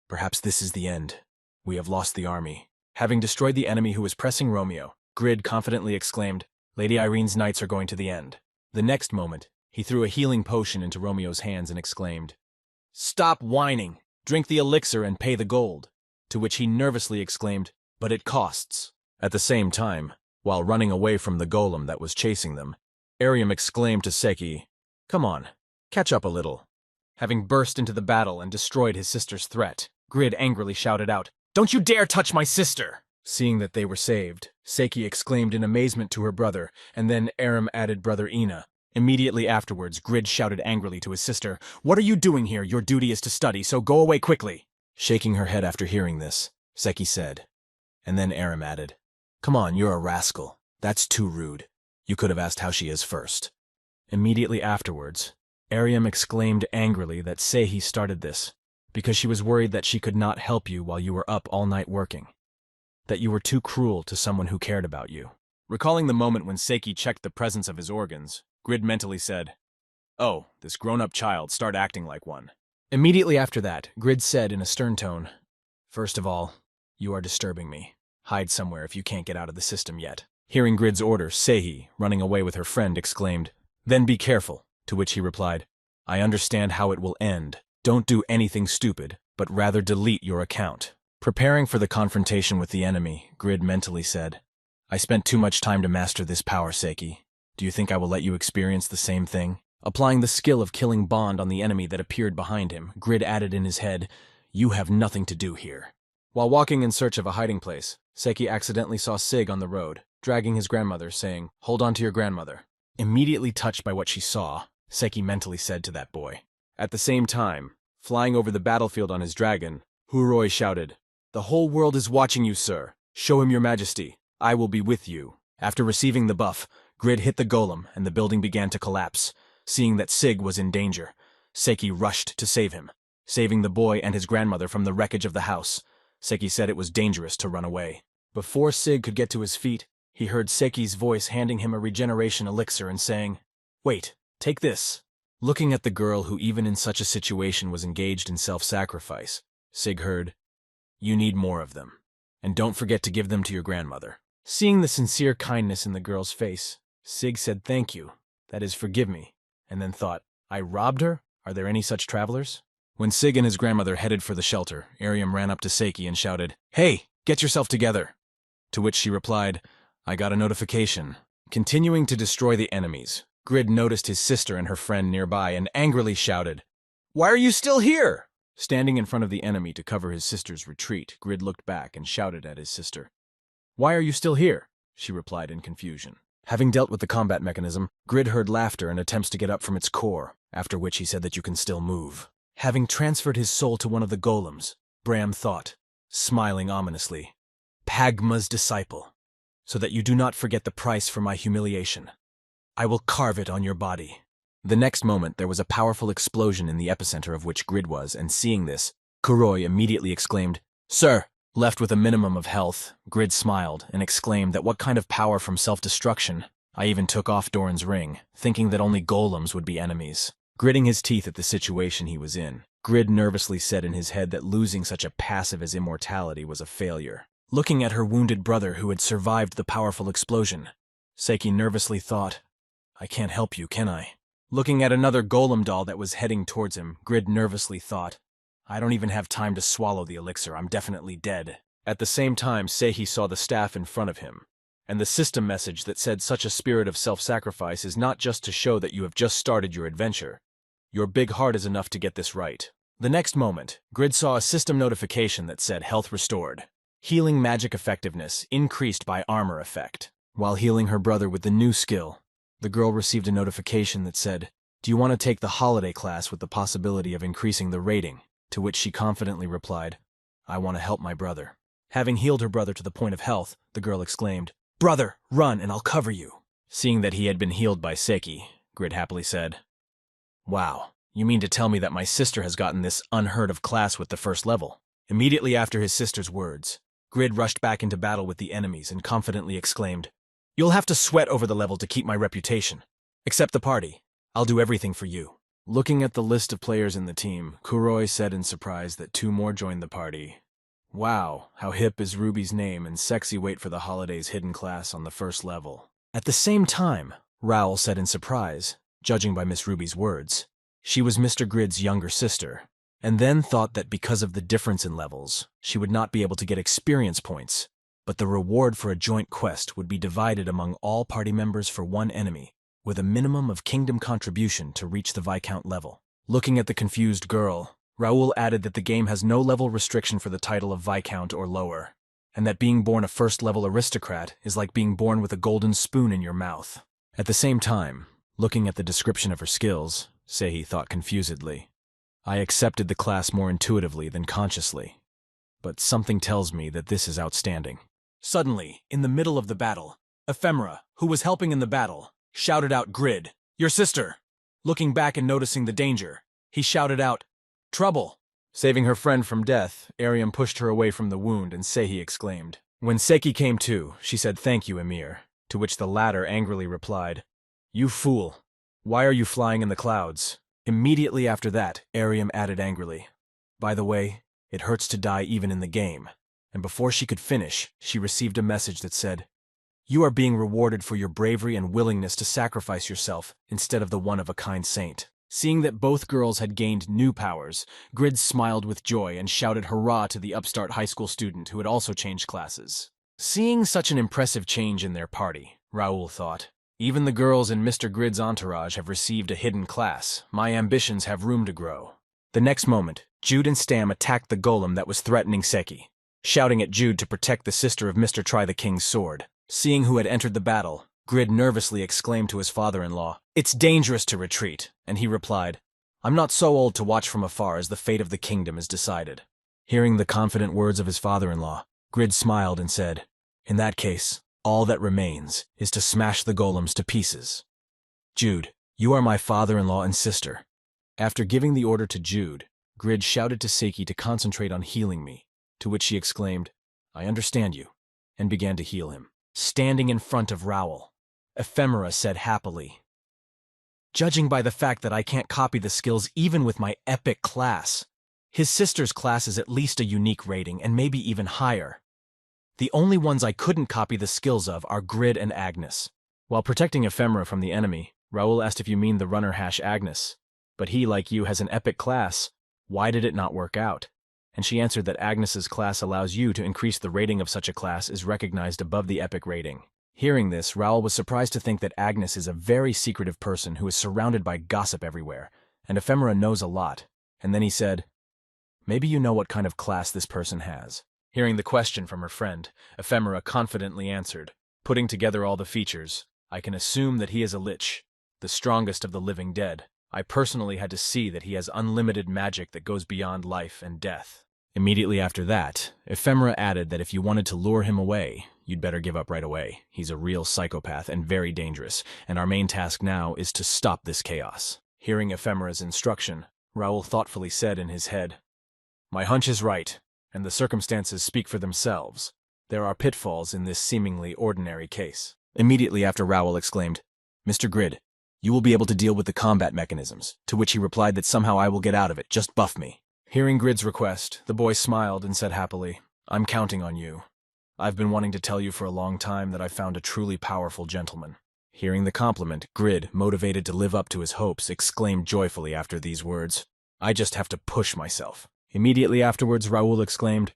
Perhaps this is the end. We have lost the army. Having destroyed the enemy who was pressing Romeo, Grid confidently exclaimed, "Lady Irene's knights are going to the end." The next moment, he threw a healing potion into Romeo's hands and exclaimed, "Stop whining! Drink the elixir and pay the gold." To which he nervously exclaimed, "But it costs." At the same time, while running away from the golem that was chasing them, Ariam exclaimed to Seki, "Come on, catch up a little." Having burst into the battle and destroyed his sister's threat, Grid angrily shouted out, "Don't you dare touch my sister!" Seeing that they were saved, Seki exclaimed in amazement to her brother, and then Aram added brother Ina. Immediately afterwards, Grid shouted angrily to his sister, "What are you doing here? Your duty is to study, so go away quickly." Shaking her head after hearing this, Seki said, and then Aram added, "Come on, you're a rascal. That's too rude. You could have asked how she is first." Immediately afterwards, Ariam exclaimed angrily that Sehi started this, because she was worried that she could not help you while you were up all night working. That you were too cruel to someone who cared about you. Recalling the moment when Seki checked the presence of his organs, Grid mentally said, "Oh, this grown-up child, start acting like one." Immediately after that, Grid said in a stern tone, "First of all, you are disturbing me. Hide somewhere if you can't get out of the system yet." Hearing Grid's order, Sehi, running away with her friend, exclaimed, "Then be careful," to which he replied, "I understand how it will end. Don't do anything stupid, but rather delete your account." Preparing for the confrontation with the enemy, Grid mentally said, "I spent too much time to master this power, Seki. Do you think I will let you experience the same thing?" Applying the skill of killing Bond on the enemy that appeared behind him, Grid added in his head, "You have nothing to do here." While walking in search of a hiding place, Seki accidentally saw Sig on the road, dragging his grandmother, saying, "Hold on to your grandmother." Immediately touched by what she saw, Seki mentally said to that boy. At the same time, flying over the battlefield on his dragon, Huroi shouted, "The whole world is watching you, sir. Show him your majesty. I will be with you." After receiving the buff, Grid hit the golem and the building began to collapse. Seeing that Sig was in danger, Seki rushed to save him, saving the boy and his grandmother from the wreckage of the house. Seki said it was dangerous to run away. Before Sig could get to his feet, he heard Seki's voice handing him a regeneration elixir and saying, "Wait, take this." Looking at the girl who even in such a situation was engaged in self-sacrifice, Sig heard, "You need more of them, and don't forget to give them to your grandmother." Seeing the sincere kindness in the girl's face, Sig said thank you, that is, forgive me, and then thought, I robbed her? Are there any such travelers? When Sig and his grandmother headed for the shelter, Ariam ran up to Seki and shouted, "Hey, get yourself together!" To which she replied, "I got a notification." Continuing to destroy the enemies, Grid noticed his sister and her friend nearby and angrily shouted, "Why are you still here?" Standing in front of the enemy to cover his sister's retreat, Grid looked back and shouted at his sister. "Why are you still here?" she replied in confusion. Having dealt with the combat mechanism, Grid heard laughter and attempts to get up from its core, after which he said that you can still move. Having transferred his soul to one of the golems, Bram thought, smiling ominously, "Pagma's disciple, so that you do not forget the price for my humiliation. I will carve it on your body." The next moment there was a powerful explosion in the epicenter of which Grid was, and seeing this, Kuroi immediately exclaimed, "Sir!" Left with a minimum of health, Grid smiled and exclaimed that what kind of power from self-destruction. I even took off Doran's ring, thinking that only golems would be enemies. Gritting his teeth at the situation he was in, Grid nervously said in his head that losing such a passive as immortality was a failure. Looking at her wounded brother who had survived the powerful explosion, Seki nervously thought, I can't help you, can I? Looking at another golem doll that was heading towards him, Grid nervously thought, I don't even have time to swallow the elixir, I'm definitely dead. At the same time, Seihi saw the staff in front of him, and the system message that said such a spirit of self-sacrifice is not just to show that you have just started your adventure. Your big heart is enough to get this right. The next moment, Grid saw a system notification that said health restored. Healing magic effectiveness increased by armor effect. While healing her brother with the new skill, the girl received a notification that said, do you want to take the holiday class with the possibility of increasing the rating? To which she confidently replied, I want to help my brother. Having healed her brother to the point of health, the girl exclaimed, Brother, run and I'll cover you. Seeing that he had been healed by Seiki, Grid happily said, Wow, you mean to tell me that my sister has gotten this unheard-of class with the first level? Immediately after his sister's words, Grid rushed back into battle with the enemies and confidently exclaimed, You'll have to sweat over the level to keep my reputation. Accept the party. I'll do everything for you. Looking at the list of players in the team, Kuroi said in surprise that 2 more joined the party. Wow, how hip is Ruby's name and sexy wait for the holidays hidden class on the first level. At the same time, Raoul said in surprise, judging by Miss Ruby's words, she was Mr. Grid's younger sister, and then thought that because of the difference in levels, she would not be able to get experience points, but the reward for a joint quest would be divided among all party members for 1 enemy, with a minimum of kingdom contribution to reach the Viscount level. Looking at the confused girl, Raoul added that the game has no level restriction for the title of Viscount or lower, and that being born a first-level aristocrat is like being born with a golden spoon in your mouth. At the same time, looking at the description of her skills, Seihi thought confusedly, I accepted the class more intuitively than consciously, but something tells me that this is outstanding. Suddenly, in the middle of the battle, Ephemera, who was helping in the battle, shouted out, Grid, your sister! Looking back and noticing the danger, he shouted out, Trouble! Saving her friend from death, Ariam pushed her away from the wound and Seihi exclaimed. When Seiki came to, she said, Thank you, Emir, to which the latter angrily replied, You fool! Why are you flying in the clouds? Immediately after that, Ariam added angrily, By the way, it hurts to die even in the game. And before she could finish, she received a message that said, You are being rewarded for your bravery and willingness to sacrifice yourself instead of the one-of-a-kind saint. Seeing that both girls had gained new powers, Grid smiled with joy and shouted hurrah to the upstart high school student who had also changed classes. Seeing such an impressive change in their party, Raoul thought, even the girls in Mr. Grid's entourage have received a hidden class. My ambitions have room to grow. The next moment, Jude and Stam attacked the golem that was threatening Seki, shouting at Jude to protect the sister of Mr. Try the King's sword. Seeing who had entered the battle, Grid nervously exclaimed to his father-in-law, It's dangerous to retreat, and he replied, I'm not so old to watch from afar as the fate of the kingdom is decided. Hearing the confident words of his father-in-law, Grid smiled and said, In that case, all that remains is to smash the golems to pieces. Jude, you are my father-in-law and sister. After giving the order to Jude, Grid shouted to Seiki to concentrate on healing me, to which she exclaimed, I understand you, and began to heal him. Standing in front of Raoul, Ephemera said happily, Judging by the fact that I can't copy the skills even with my epic class, his sister's class is at least a unique rating and maybe even higher. The only ones I couldn't copy the skills of are Grid and Agnes. While protecting Ephemera from the enemy, Raoul asked if you mean the runner Agnes. But he, like you, has an epic class. Why did it not work out? And she answered that Agnes's class allows you to increase the rating of such a class is recognized above the epic rating. Hearing this, Raoul was surprised to think that Agnes is a very secretive person who is surrounded by gossip everywhere, and Ephemera knows a lot. And then he said, Maybe you know what kind of class this person has. Hearing the question from her friend, Ephemera confidently answered, putting together all the features, I can assume that he is a lich, the strongest of the living dead. I personally had to see that he has unlimited magic that goes beyond life and death. Immediately after that, Ephemera added that if you wanted to lure him away, you'd better give up right away. He's a real psychopath and very dangerous, and our main task now is to stop this chaos. Hearing Ephemera's instruction, Raoul thoughtfully said in his head, My hunch is right, and the circumstances speak for themselves. There are pitfalls in this seemingly ordinary case. Immediately after Raoul exclaimed, Mr. Grid, you will be able to deal with the combat mechanisms, to which he replied that somehow I will get out of it, just buff me. Hearing Grid's request, the boy smiled and said happily, I'm counting on you. I've been wanting to tell you for a long time that I found a truly powerful gentleman. Hearing the compliment, Grid, motivated to live up to his hopes, exclaimed joyfully after these words, I just have to push myself. Immediately afterwards, Raoul exclaimed,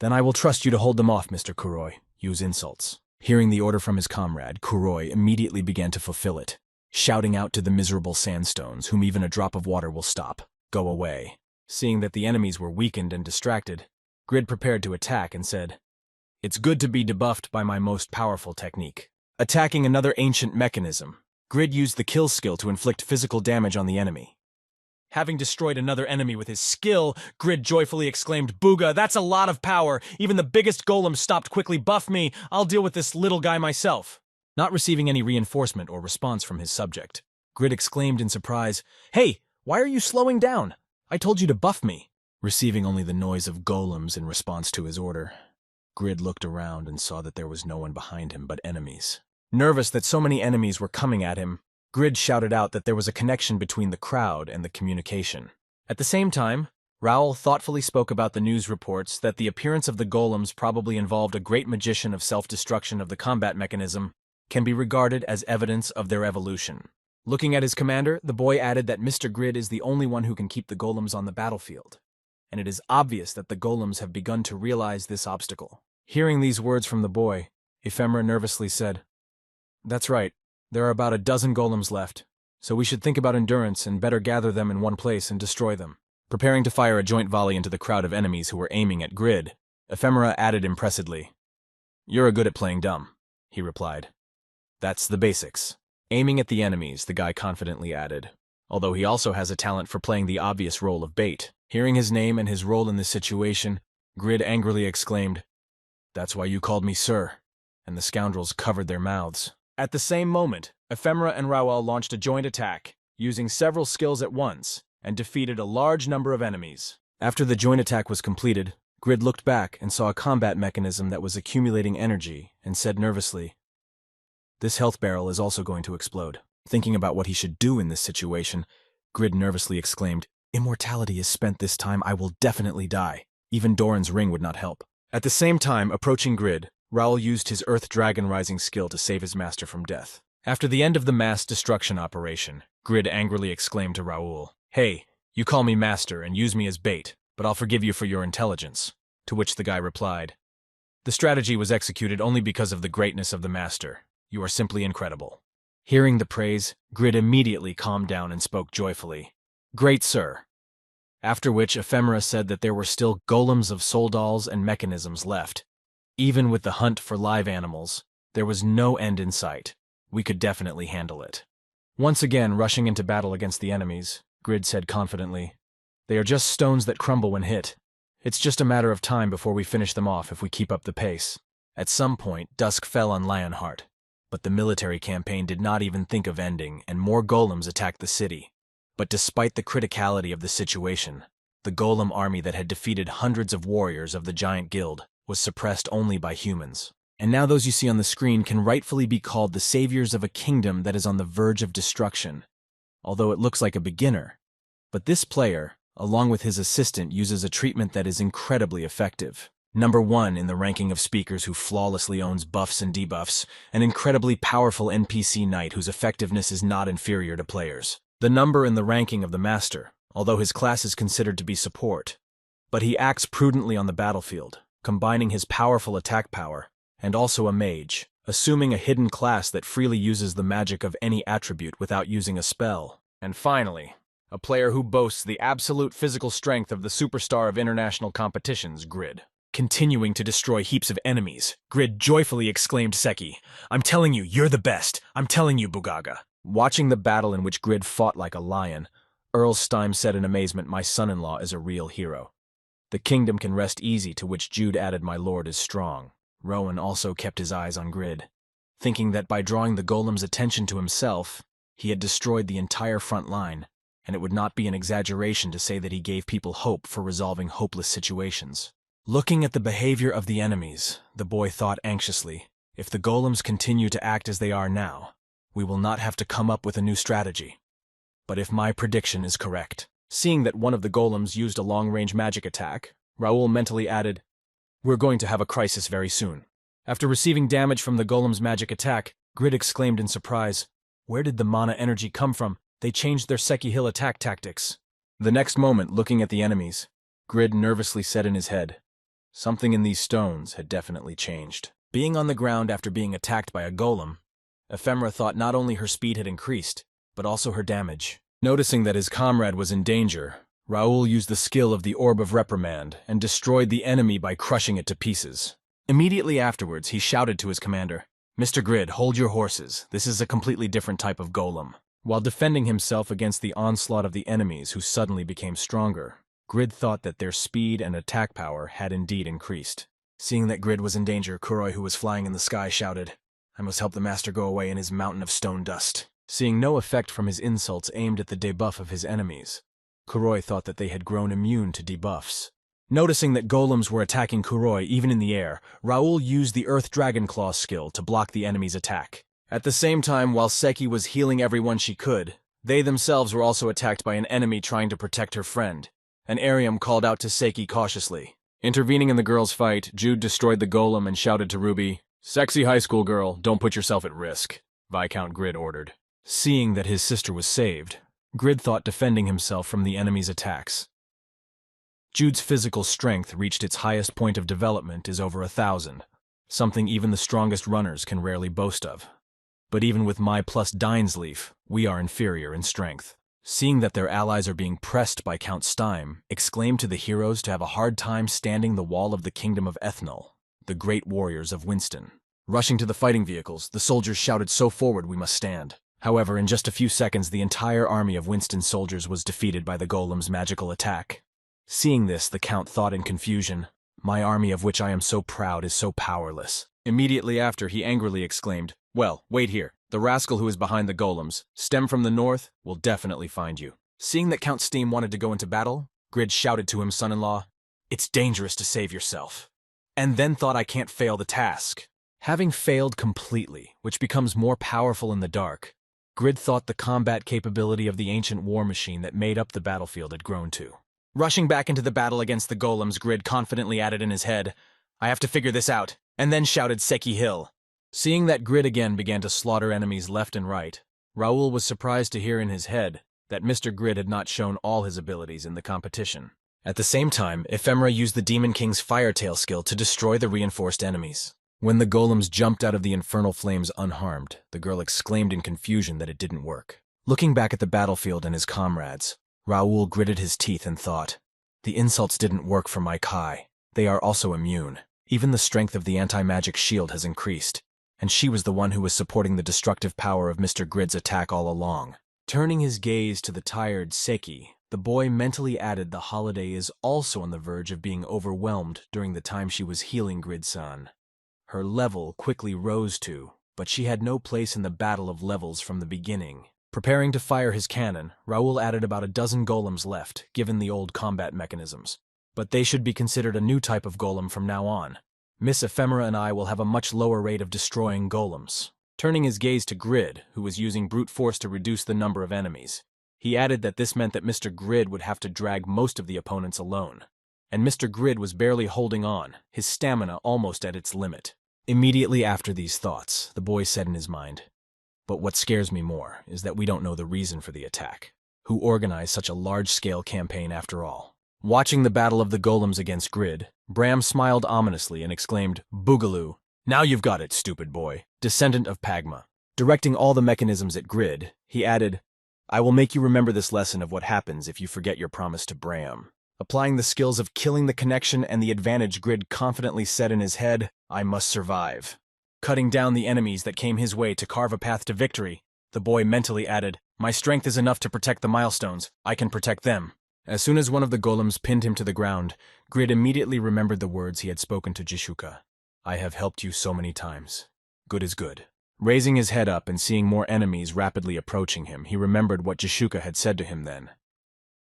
Then I will trust you to hold them off, Mr. Kuroi. Use insults. Hearing the order from his comrade, Kuroi immediately began to fulfill it, shouting out to the miserable sandstones, whom even a drop of water will stop, Go away. Seeing that the enemies were weakened and distracted, Grid prepared to attack and said, It's good to be debuffed by my most powerful technique. Attacking another ancient mechanism, Grid used the kill skill to inflict physical damage on the enemy. Having destroyed another enemy with his skill, Grid joyfully exclaimed, Booga, that's a lot of power! Even the biggest golems stopped quickly. Buff me! I'll deal with this little guy myself. Not receiving any reinforcement or response from his subject, Grid exclaimed in surprise, Hey, why are you slowing down? I told you to buff me. Receiving only the noise of golems in response to his order, Grid looked around and saw that there was no one behind him but enemies. Nervous that so many enemies were coming at him, Grid shouted out that there was a connection between the crowd and the communication. At the same time, Raoul thoughtfully spoke about the news reports that the appearance of the golems probably involved a great magician of self-destruction of the combat mechanism can be regarded as evidence of their evolution. Looking at his commander, the boy added that Mr. Grid is the only one who can keep the golems on the battlefield, and it is obvious that the golems have begun to realize this obstacle. Hearing these words from the boy, Ephemera nervously said, That's right. There are about a dozen golems left, so we should think about endurance and better gather them in one place and destroy them. Preparing to fire a joint volley into the crowd of enemies who were aiming at Grid, Ephemera added impressively, You're good at playing dumb, he replied. That's the basics. Aiming at the enemies, the guy confidently added, although he also has a talent for playing the obvious role of bait. Hearing his name and his role in this situation, Grid angrily exclaimed, That's why you called me sir, and the scoundrels covered their mouths. At the same moment, Ephemera and Raoul launched a joint attack, using several skills at once, and defeated a large number of enemies. After the joint attack was completed, Grid looked back and saw a combat mechanism that was accumulating energy and said nervously, This health barrel is also going to explode. Thinking about what he should do in this situation, Grid nervously exclaimed, Immortality is spent this time. I will definitely die. Even Doran's ring would not help. At the same time, approaching Grid, Raoul used his Earth Dragon Rising skill to save his master from death. After the end of the mass destruction operation, Grid angrily exclaimed to Raoul, Hey, you call me master and use me as bait, but I'll forgive you for your intelligence. To which the guy replied, The strategy was executed only because of the greatness of the master. You are simply incredible. Hearing the praise, Grid immediately calmed down and spoke joyfully, Great sir. After which Ephemera said that there were still golems of soul dolls and mechanisms left. Even with the hunt for live animals, there was no end in sight. We could definitely handle it. Once again rushing into battle against the enemies, Grid said confidently, They are just stones that crumble when hit. It's just a matter of time before we finish them off if we keep up the pace. At some point, dusk fell on Lionheart, but the military campaign did not even think of ending, and more golems attacked the city. But despite the criticality of the situation, the golem army that had defeated hundreds of warriors of the giant guild was suppressed only by humans. And now those you see on the screen can rightfully be called the saviors of a kingdom that is on the verge of destruction, although it looks like a beginner. But this player, along with his assistant, uses a treatment that is incredibly effective. Number 1 in the ranking of speakers who flawlessly owns buffs and debuffs, an incredibly powerful NPC knight whose effectiveness is not inferior to players. The number in the ranking of the master, although his class is considered to be support, but he acts prudently on the battlefield, combining his powerful attack power, and also a mage, assuming a hidden class that freely uses the magic of any attribute without using a spell. And finally, a player who boasts the absolute physical strength of the superstar of international competitions, Grid. Continuing to destroy heaps of enemies, Grid joyfully exclaimed Seki, I'm telling you, you're the best. I'm telling you, Bugaga. Watching the battle in which Grid fought like a lion, Earl Steim said in amazement, My son-in-law is a real hero. The kingdom can rest easy, to which Jude added, My lord is strong. Rowan also kept his eyes on Grid, thinking that by drawing the golem's attention to himself, he had destroyed the entire front line, and it would not be an exaggeration to say that he gave people hope for resolving hopeless situations. Looking at the behavior of the enemies, the boy thought anxiously, if the golems continue to act as they are now, we will not have to come up with a new strategy. But if my prediction is correct, seeing that one of the golems used a long-range magic attack, Raoul mentally added, We're going to have a crisis very soon. After receiving damage from the golem's magic attack, Grid exclaimed in surprise. Where did the mana energy come from? They changed their Seki Hill attack tactics. The next moment, looking at the enemies, Grid nervously said in his head, something in these stones had definitely changed. Being on the ground after being attacked by a golem, Ephemera thought not only her speed had increased, but also her damage. Noticing that his comrade was in danger, Raoul used the skill of the Orb of Reprimand and destroyed the enemy by crushing it to pieces. Immediately afterwards, he shouted to his commander, Mr. Grid, hold your horses. This is a completely different type of golem. While defending himself against the onslaught of the enemies who suddenly became stronger, Grid thought that their speed and attack power had indeed increased. Seeing that Grid was in danger, Kuroi, who was flying in the sky, shouted, I must help the master go away in his mountain of stone dust. Seeing no effect from his insults aimed at the debuff of his enemies, Kuroi thought that they had grown immune to debuffs. Noticing that golems were attacking Kuroi even in the air, Raoul used the Earth Dragon Claw skill to block the enemy's attack. At the same time, while Seki was healing everyone she could, they themselves were also attacked by an enemy trying to protect her friend. And Ariam called out to Seki cautiously. Intervening in the girls' fight, Jude destroyed the golem and shouted to Ruby, Sexy high school girl, don't put yourself at risk, Viscount Grid ordered. Seeing that his sister was saved, Grid thought defending himself from the enemy's attacks. Jude's physical strength reached its highest point of development is over 1,000, something even the strongest runners can rarely boast of. But even with my plus Dinesleaf, we are inferior in strength. Seeing that their allies are being pressed by Count Steim, exclaimed to the heroes to have a hard time standing the wall of the kingdom of Ethnal, the great warriors of Winston. Rushing to the fighting vehicles, the soldiers shouted, so forward we must stand. However, in just a few seconds, the entire army of Winston's soldiers was defeated by the golem's magical attack. Seeing this, the Count thought in confusion, my army of which I am so proud is so powerless. Immediately after, he angrily exclaimed, well, wait here. The rascal who is behind the golems, Stem from the north, will definitely find you. Seeing that Count Steam wanted to go into battle, Grid shouted to him, son-in-law, it's dangerous to save yourself. And then thought I can't fail the task. Having failed completely, which becomes more powerful in the dark, Grid thought the combat capability of the ancient war machine that made up the battlefield had grown too. Rushing back into the battle against the golems, Grid confidently added in his head, I have to figure this out, and then shouted Seki Hill. Seeing that Grid again began to slaughter enemies left and right, Raoul was surprised to hear in his head that Mr. Grid had not shown all his abilities in the competition. At the same time, Ephemera used the Demon King's Firetail skill to destroy the reinforced enemies. When the golems jumped out of the infernal flames unharmed, the girl exclaimed in confusion that it didn't work. Looking back at the battlefield and his comrades, Raoul gritted his teeth and thought, the insults didn't work for my Kai. They are also immune. Even the strength of the anti-magic shield has increased, and she was the one who was supporting the destructive power of Mr. Grid's attack all along. Turning his gaze to the tired Seki, the boy mentally added the holiday is also on the verge of being overwhelmed during the time she was healing Grid-san. Her level quickly rose too, but she had no place in the battle of levels from the beginning. Preparing to fire his cannon, Raoul added about a dozen golems left, given the old combat mechanisms. But they should be considered a new type of golem from now on. Miss Ephemera and I will have a much lower rate of destroying golems. Turning his gaze to Grid, who was using brute force to reduce the number of enemies, he added that this meant that Mr. Grid would have to drag most of the opponents alone. And Mr. Grid was barely holding on, his stamina almost at its limit. Immediately after these thoughts, the boy said in his mind, but what scares me more is that we don't know the reason for the attack. Who organized such a large-scale campaign after all? Watching the battle of the golems against Grid, Bram smiled ominously and exclaimed, Boogaloo, now you've got it, stupid boy, descendant of Pagma. Directing all the mechanisms at Grid, he added, I will make you remember this lesson of what happens if you forget your promise to Bram. Applying the skills of killing the connection and the advantage, Grid confidently said in his head, I must survive. Cutting down the enemies that came his way to carve a path to victory, the boy mentally added, my strength is enough to protect the milestones, I can protect them. As soon as one of the golems pinned him to the ground, Grid immediately remembered the words he had spoken to Jishuka. I have helped you so many times. Good is good. Raising his head up and seeing more enemies rapidly approaching him, he remembered what Jishuka had said to him then.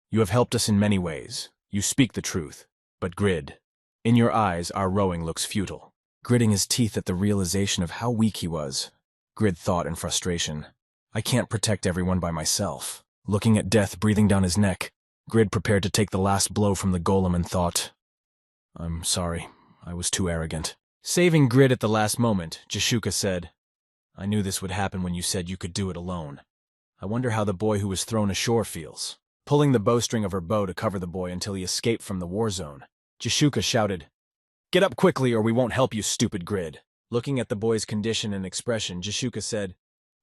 You have helped us in many ways. You speak the truth. But Grid, in your eyes our rowing looks futile. Gritting his teeth at the realization of how weak he was, Grid thought in frustration, I can't protect everyone by myself. Looking at death breathing down his neck, Grid prepared to take the last blow from the golem and thought, I'm sorry, I was too arrogant. Saving Grid at the last moment, Jishuka said, I knew this would happen when you said you could do it alone. I wonder how the boy who was thrown ashore feels. Pulling the bowstring of her bow to cover the boy until he escaped from the war zone, Jishuka shouted, "Get up quickly or we won't help you, stupid Grid." Looking at the boy's condition and expression, Jishuka said,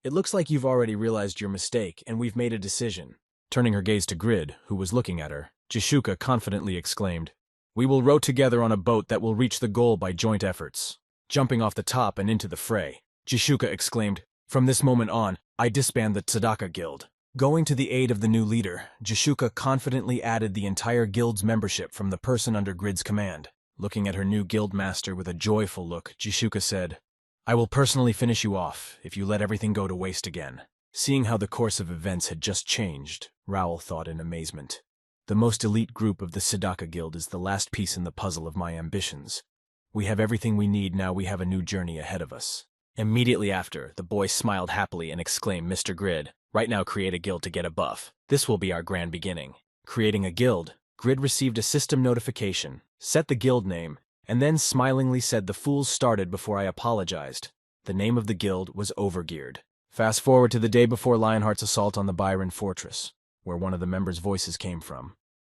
"It looks like you've already realized your mistake and we've made a decision." Turning her gaze to Grid, who was looking at her, Jishuka confidently exclaimed, "We will row together on a boat that will reach the goal by joint efforts." Jumping off the top and into the fray, Jishuka exclaimed, "From this moment on, I disband the Tzedaka Guild." Going to the aid of the new leader, Jishuka confidently added the entire guild's membership from the person under Grid's command. Looking at her new guild master with a joyful look, Jishuka said, "I will personally finish you off if you let everything go to waste again." Seeing how the course of events had just changed, Raoul thought in amazement. The most elite group of the Tzedaka Guild is the last piece in the puzzle of my ambitions. We have everything we need now. We have a new journey ahead of us. Immediately after, the boy smiled happily and exclaimed, "Mr. Grid, right now create a guild to get a buff. This will be our grand beginning." Creating a guild, Grid received a system notification, set the guild name, and then smilingly said, "The fools started before I apologized." The name of the guild was Overgeared. Fast forward to the day before Lionheart's assault on the Byron Fortress, where one of the members' voices came from,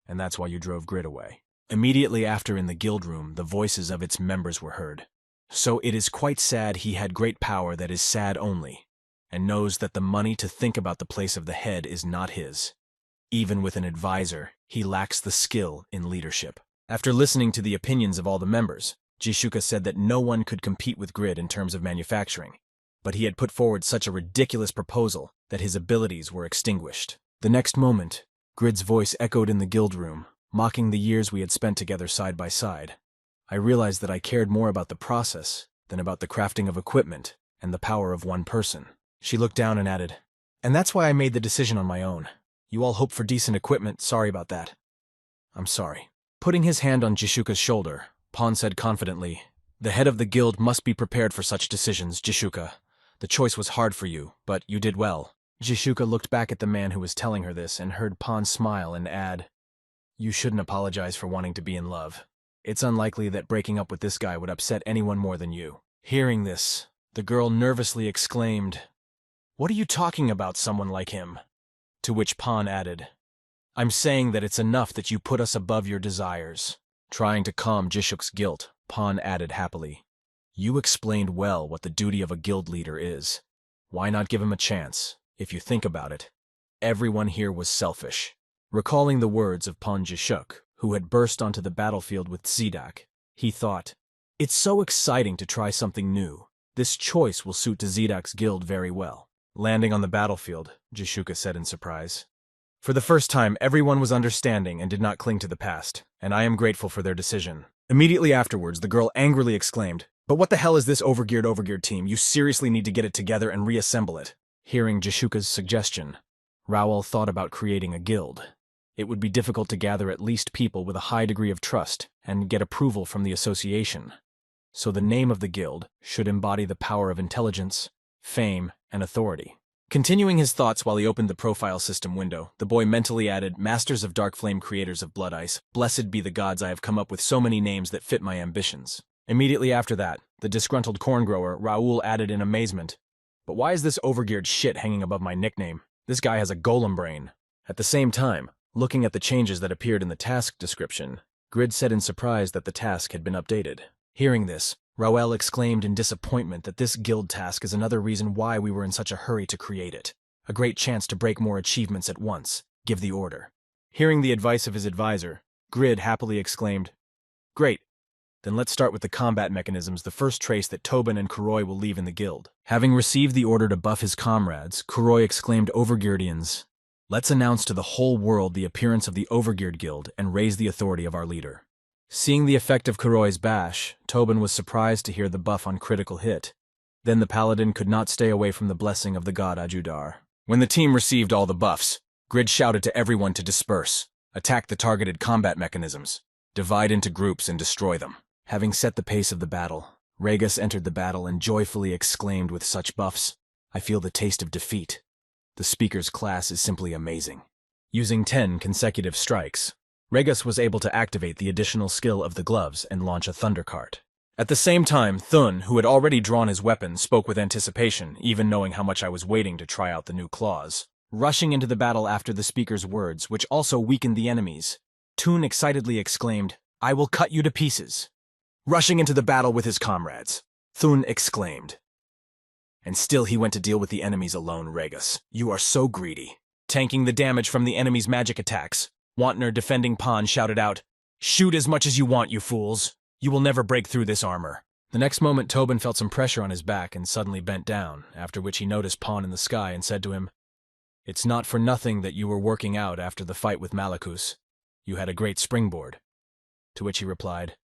and that's why you drove Grid away. Immediately after, in the guild room, the voices of its members were heard. "So it is quite sad he had great power that is sad only, and knows that the money to think about the place of the head is not his. Even with an advisor, he lacks the skill in leadership." After listening to the opinions of all the members, Jishuka said that no one could compete with Grid in terms of manufacturing, but he had put forward such a ridiculous proposal that his abilities were extinguished. The next moment, Grid's voice echoed in the guild room, mocking the years we had spent together side by side. I realized that I cared more about the process than about the crafting of equipment and the power of one person. She looked down and added, "And that's why I made the decision on my own. You all hope for decent equipment. Sorry about that." "I'm sorry." Putting his hand on Jishuka's shoulder, Pon said confidently, "The head of the guild must be prepared for such decisions, Jishuka. The choice was hard for you, but you did well." Jishuka looked back at the man who was telling her this and heard Pon smile and add, "You shouldn't apologize for wanting to be in love. It's unlikely that breaking up with this guy would upset anyone more than you." Hearing this, the girl nervously exclaimed, "What are you talking about, someone like him?" To which Pon added, "I'm saying that it's enough that you put us above your desires." Trying to calm Jishuk's guilt, Pon added happily, "You explained well what the duty of a guild leader is. Why not give him a chance? If you think about it, everyone here was selfish." Recalling the words of Pon Jishuk, who had burst onto the battlefield with Zidak, he thought, "It's so exciting to try something new. This choice will suit to Zidak's guild very well." Landing on the battlefield, Jishuka said in surprise, "For the first time, everyone was understanding and did not cling to the past, and I am grateful for their decision." Immediately afterwards, the girl angrily exclaimed, "But what the hell is this overgeared team? You seriously need to get it together and reassemble it." Hearing Jishuka's suggestion, Raoul thought about creating a guild. It would be difficult to gather at least people with a high degree of trust and get approval from the association. So the name of the guild should embody the power of intelligence, fame, and authority. Continuing his thoughts while he opened the profile system window, the boy mentally added, "Masters of Dark Flame, creators of Blood Ice, blessed be the gods, I have come up with so many names that fit my ambitions." Immediately after that, the disgruntled corn grower, Raoul, added in amazement, "But why is this overgeared shit hanging above my nickname? This guy has a golem brain." At the same time, looking at the changes that appeared in the task description, Grid said in surprise that the task had been updated. Hearing this, Raoul exclaimed in disappointment that this guild task is another reason why we were in such a hurry to create it. A great chance to break more achievements at once. Give the order. Hearing the advice of his advisor, Grid happily exclaimed, "Great. Then let's start with the combat mechanisms, the first trace that Tobin and Kuroi will leave in the guild." Having received the order to buff his comrades, Kuroi exclaimed, "Overgeardians, let's announce to the whole world the appearance of the Overgeared Guild and raise the authority of our leader." Seeing the effect of Kuroi's bash, Tobin was surprised to hear the buff on critical hit. Then the paladin could not stay away from the blessing of the god Ajudar. When the team received all the buffs, Grid shouted to everyone to disperse, attack the targeted combat mechanisms, divide into groups and destroy them. Having set the pace of the battle, Regus entered the battle and joyfully exclaimed, "With such buffs, I feel the taste of defeat. The speaker's class is simply amazing." Using 10 consecutive strikes, Regus was able to activate the additional skill of the gloves and launch a thundercart. At the same time, Thun, who had already drawn his weapon, spoke with anticipation, even knowing how much I was waiting to try out the new claws. Rushing into the battle after the speaker's words, which also weakened the enemies, Thun excitedly exclaimed, "I will cut you to pieces." Rushing into the battle with his comrades, Thun exclaimed. And still he went to deal with the enemies alone, Regus. You are so greedy. Tanking the damage from the enemy's magic attacks, Wantner, defending Pan, shouted out, "Shoot as much as you want, you fools. You will never break through this armor." The next moment Tobin felt some pressure on his back and suddenly bent down, after which he noticed Pan in the sky and said to him, "It's not for nothing that you were working out after the fight with Malachus. You had a great springboard." To which he replied,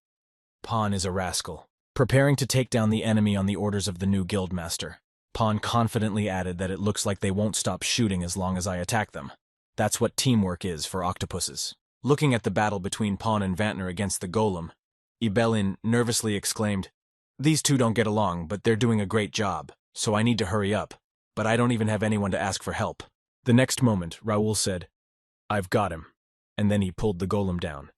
"Pan is a rascal." Preparing to take down the enemy on the orders of the new guildmaster, Pan confidently added that it looks like they won't stop shooting as long as I attack them. That's what teamwork is for octopuses. Looking at the battle between Pan and Vantner against the golem, Ibelin nervously exclaimed, "These two don't get along, but they're doing a great job, so I need to hurry up. But I don't even have anyone to ask for help." The next moment, Raoul said, "I've got him," and then he pulled the golem down.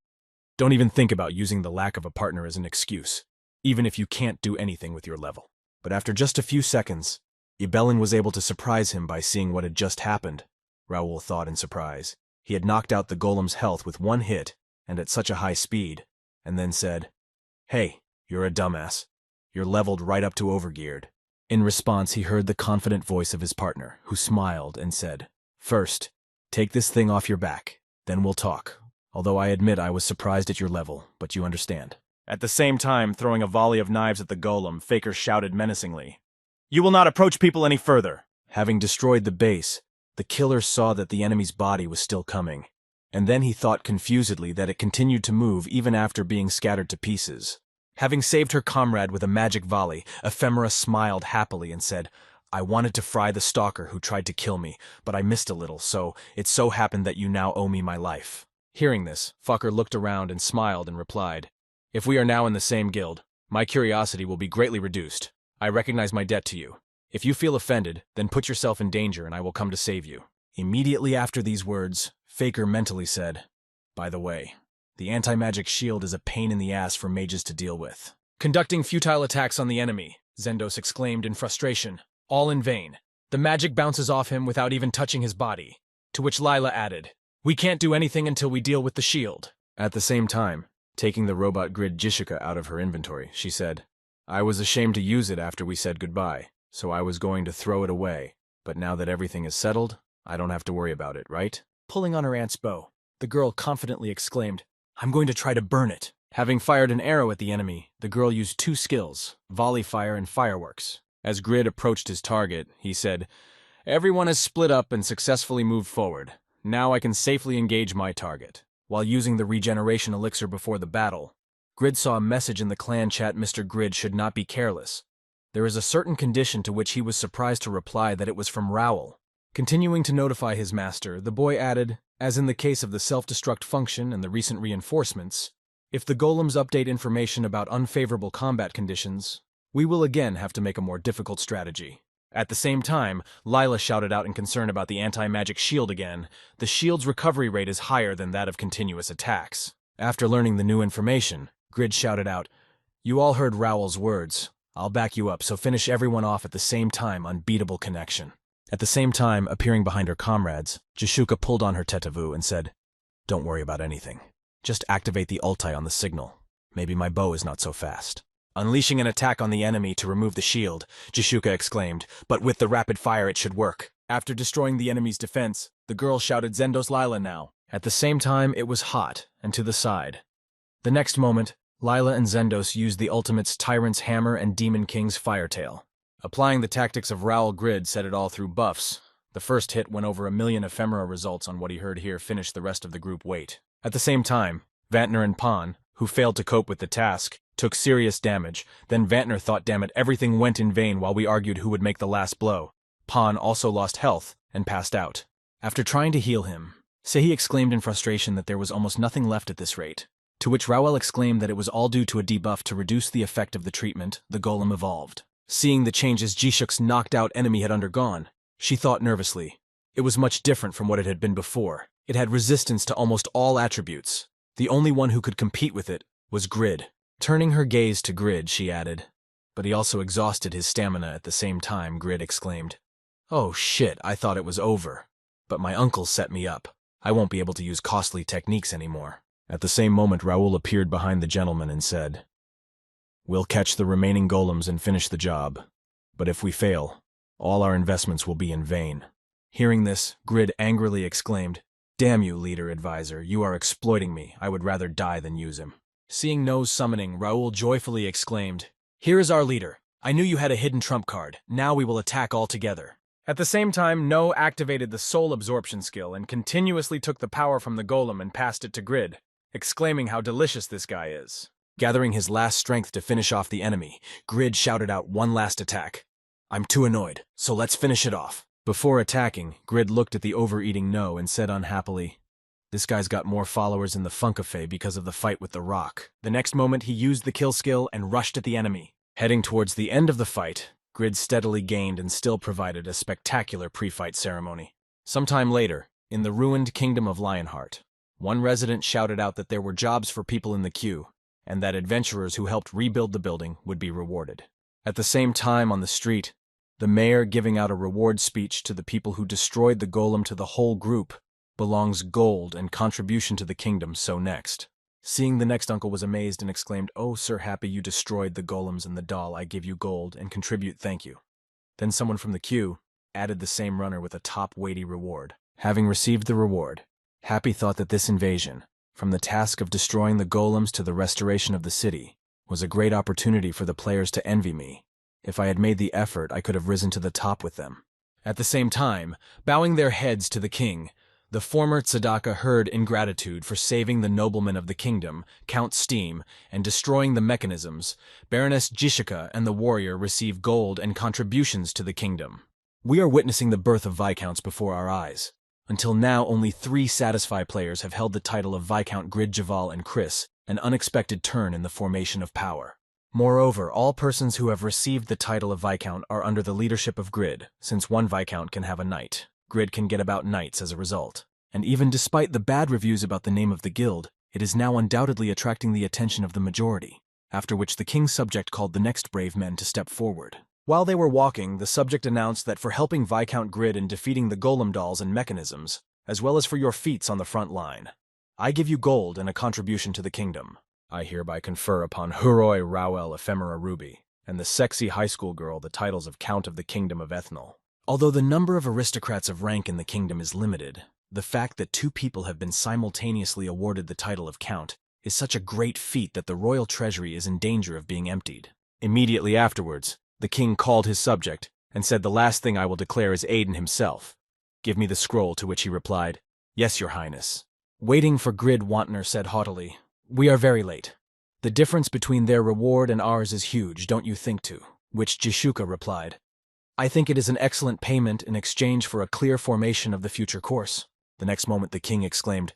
Don't even think about using the lack of a partner as an excuse, even if you can't do anything with your level. But after just a few seconds, Ibelin was able to surprise him by seeing what had just happened. Raoul thought in surprise. He had knocked out the golem's health with one hit, and at such a high speed, and then said, "Hey, you're a dumbass. You're leveled right up to overgeared." In response, he heard the confident voice of his partner, who smiled and said, "First, take this thing off your back, then we'll talk. Although I admit I was surprised at your level, but you understand." At the same time, throwing a volley of knives at the golem, Faker shouted menacingly, "You will not approach people any further." Having destroyed the base, the killer saw that the enemy's body was still coming, and then he thought confusedly that it continued to move even after being scattered to pieces. Having saved her comrade with a magic volley, Ephemera smiled happily and said, "I wanted to fry the stalker who tried to kill me, but I missed a little, so it so happened that you now owe me my life." Hearing this, Fucker looked around and smiled and replied, "If we are now in the same guild, my curiosity will be greatly reduced. I recognize my debt to you. If you feel offended, then put yourself in danger and I will come to save you." Immediately after these words, Faker mentally said, "By the way, the anti-magic shield is a pain in the ass for mages to deal with." Conducting futile attacks on the enemy, Zendos exclaimed in frustration, "All in vain. The magic bounces off him without even touching his body." To which Lila added, "We can't do anything until we deal with the shield." At the same time, taking the robot grid Jishika out of her inventory, she said, "I was ashamed to use it after we said goodbye, so I was going to throw it away. But now that everything is settled, I don't have to worry about it, right?" Pulling on her aunt's bow, the girl confidently exclaimed, "I'm going to try to burn it." Having fired an arrow at the enemy, the girl used two skills, volley fire and fireworks. As Grid approached his target, he said, "Everyone has split up and successfully moved forward. Now I can safely engage my target." While using the regeneration elixir before the battle, Grid saw a message in the clan chat Mr. Grid should not be careless. There is a certain condition to which he was surprised to reply that it was from Raoul. Continuing to notify his master, the boy added, as in the case of the self-destruct function and the recent reinforcements, if the golems update information about unfavorable combat conditions, we will again have to make a more difficult strategy. At the same time, Lila shouted out in concern about the anti-magic shield again. The shield's recovery rate is higher than that of continuous attacks. After learning the new information, Grid shouted out, "You all heard Raoul's words. I'll back you up, so finish everyone off at the same time, unbeatable connection." At the same time, appearing behind her comrades, Jishuka pulled on her tetavu and said, "Don't worry about anything. Just activate the ulti on the signal. Maybe my bow is not so fast." Unleashing an attack on the enemy to remove the shield, Jishuka exclaimed, "But with the rapid fire it should work." After destroying the enemy's defense, the girl shouted, "Zendos Lila now." At the same time, it was hot and to the side. The next moment, Lila and Zendos used the ultimates Tyrant's Hammer and Demon King's Firetail. Applying the tactics of Raoul Grid set it all through buffs. The first hit went over 1,000,000 ephemera results on what he heard here finished the rest of the group weight. At the same time, Vantner and Pan, who failed to cope with the task, took serious damage. Then Vantner thought, "Damn it, everything went in vain," while we argued who would make the last blow. Pan also lost health and passed out. After trying to heal him, Sehi exclaimed in frustration that there was almost nothing left at this rate, to which Raoul exclaimed that it was all due to a debuff to reduce the effect of the treatment the golem evolved. Seeing the changes Jishuk's knocked-out enemy had undergone, she thought nervously. It was much different from what it had been before. It had resistance to almost all attributes. The only one who could compete with it was Grid. Turning her gaze to Grid, she added, "But he also exhausted his stamina at the same time," Grid exclaimed. "Oh shit, I thought it was over. But my uncle set me up. I won't be able to use costly techniques anymore." At the same moment, Raoul appeared behind the gentleman and said, "We'll catch the remaining golems and finish the job. But if we fail, all our investments will be in vain." Hearing this, Grid angrily exclaimed, "Damn you, leader-advisor, you are exploiting me. I would rather die than use him." Seeing No's summoning, Raoul joyfully exclaimed, "Here is our leader. I knew you had a hidden trump card. Now we will attack all together." At the same time, No activated the soul absorption skill and continuously took the power from the golem and passed it to Grid, exclaiming how delicious this guy is. Gathering his last strength to finish off the enemy, Grid shouted out one last attack. "I'm too annoyed, so let's finish it off." Before attacking, Grid looked at the overeating No and said unhappily, "This guy's got more followers in the Funkafay because of the fight with the rock." The next moment, he used the kill skill and rushed at the enemy. Heading towards the end of the fight, Grid steadily gained and still provided a spectacular pre-fight ceremony. Sometime later, in the ruined kingdom of Lionheart, one resident shouted out that there were jobs for people in the queue, and that adventurers who helped rebuild the building would be rewarded. At the same time, on the street, the mayor giving out a reward speech to the people who destroyed the golem to the whole group belongs gold and contribution to the kingdom. So next. Seeing the next uncle was amazed and exclaimed, "Oh, Sir Happy, you destroyed the golems and the doll. I give you gold and contribute, thank you." Then someone from the queue added the same runner with a top weighty reward. Having received the reward, Happy thought that this invasion, from the task of destroying the golems to the restoration of the city, was a great opportunity for the players to envy me. If I had made the effort, I could have risen to the top with them. At the same time, bowing their heads to the king, the former Tzedaka heard in gratitude for saving the noblemen of the kingdom, Count Steam, and destroying the mechanisms. Baroness Jishika and the warrior receive gold and contributions to the kingdom. We are witnessing the birth of Viscounts before our eyes. Until now, only 3 Satisfy players have held the title of Viscount: Grid, Javal, and Chris, an unexpected turn in the formation of power. Moreover, all persons who have received the title of Viscount are under the leadership of Grid, since one Viscount can have a knight. Grid can get about knights as a result. And even despite the bad reviews about the name of the guild, it is now undoubtedly attracting the attention of the majority, after which the king's subject called the next brave men to step forward. While they were walking, the subject announced that for helping Viscount Grid in defeating the golem dolls and mechanisms, as well as for your feats on the front line, I give you gold and a contribution to the kingdom. I hereby confer upon Huroi Rowell Ephemera Ruby and the sexy high school girl the titles of Count of the Kingdom of Ethnal. Although the number of aristocrats of rank in the kingdom is limited, the fact that 2 people have been simultaneously awarded the title of Count is such a great feat that the royal treasury is in danger of being emptied. Immediately afterwards, the king called his subject and said, "The last thing I will declare is Aiden himself. Give me the scroll," to which he replied, "Yes, your highness." Waiting for Grid, Wantner said haughtily, "We are very late. The difference between their reward and ours is huge, don't you think to?" Which Jishuka replied, "I think it is an excellent payment in exchange for a clear formation of the future course." The next moment the king exclaimed,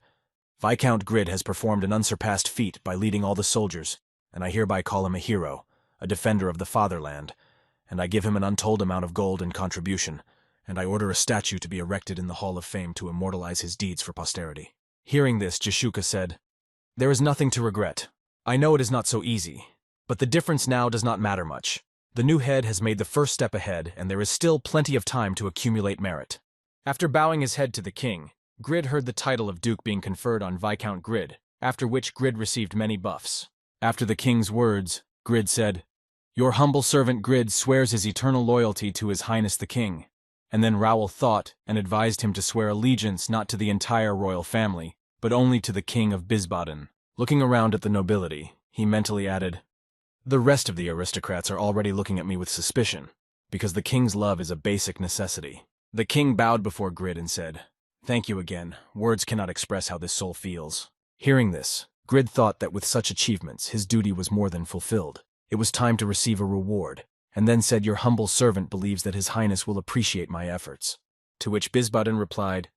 "Viscount Grid has performed an unsurpassed feat by leading all the soldiers, and I hereby call him a hero, a defender of the fatherland, and I give him an untold amount of gold in contribution, and I order a statue to be erected in the Hall of Fame to immortalize his deeds for posterity." Hearing this, Jishuka said, "There is nothing to regret. I know it is not so easy, but the difference now does not matter much. The new head has made the first step ahead, and there is still plenty of time to accumulate merit." After bowing his head to the king, Grid heard the title of Duke being conferred on Viscount Grid, after which Grid received many buffs. After the king's words, Grid said, "Your humble servant Grid swears his eternal loyalty to His Highness the King." And then Raoul thought and advised him to swear allegiance not to the entire royal family, but only to the King of Bisbaden. Looking around at the nobility, he mentally added, "The rest of the aristocrats are already looking at me with suspicion, because the king's love is a basic necessity." The king bowed before Grid and said, "Thank you again. Words cannot express how this soul feels." Hearing this, Grid thought that with such achievements, his duty was more than fulfilled. It was time to receive a reward, and then said, "Your humble servant believes that His Highness will appreciate my efforts." To which Bisbaden replied,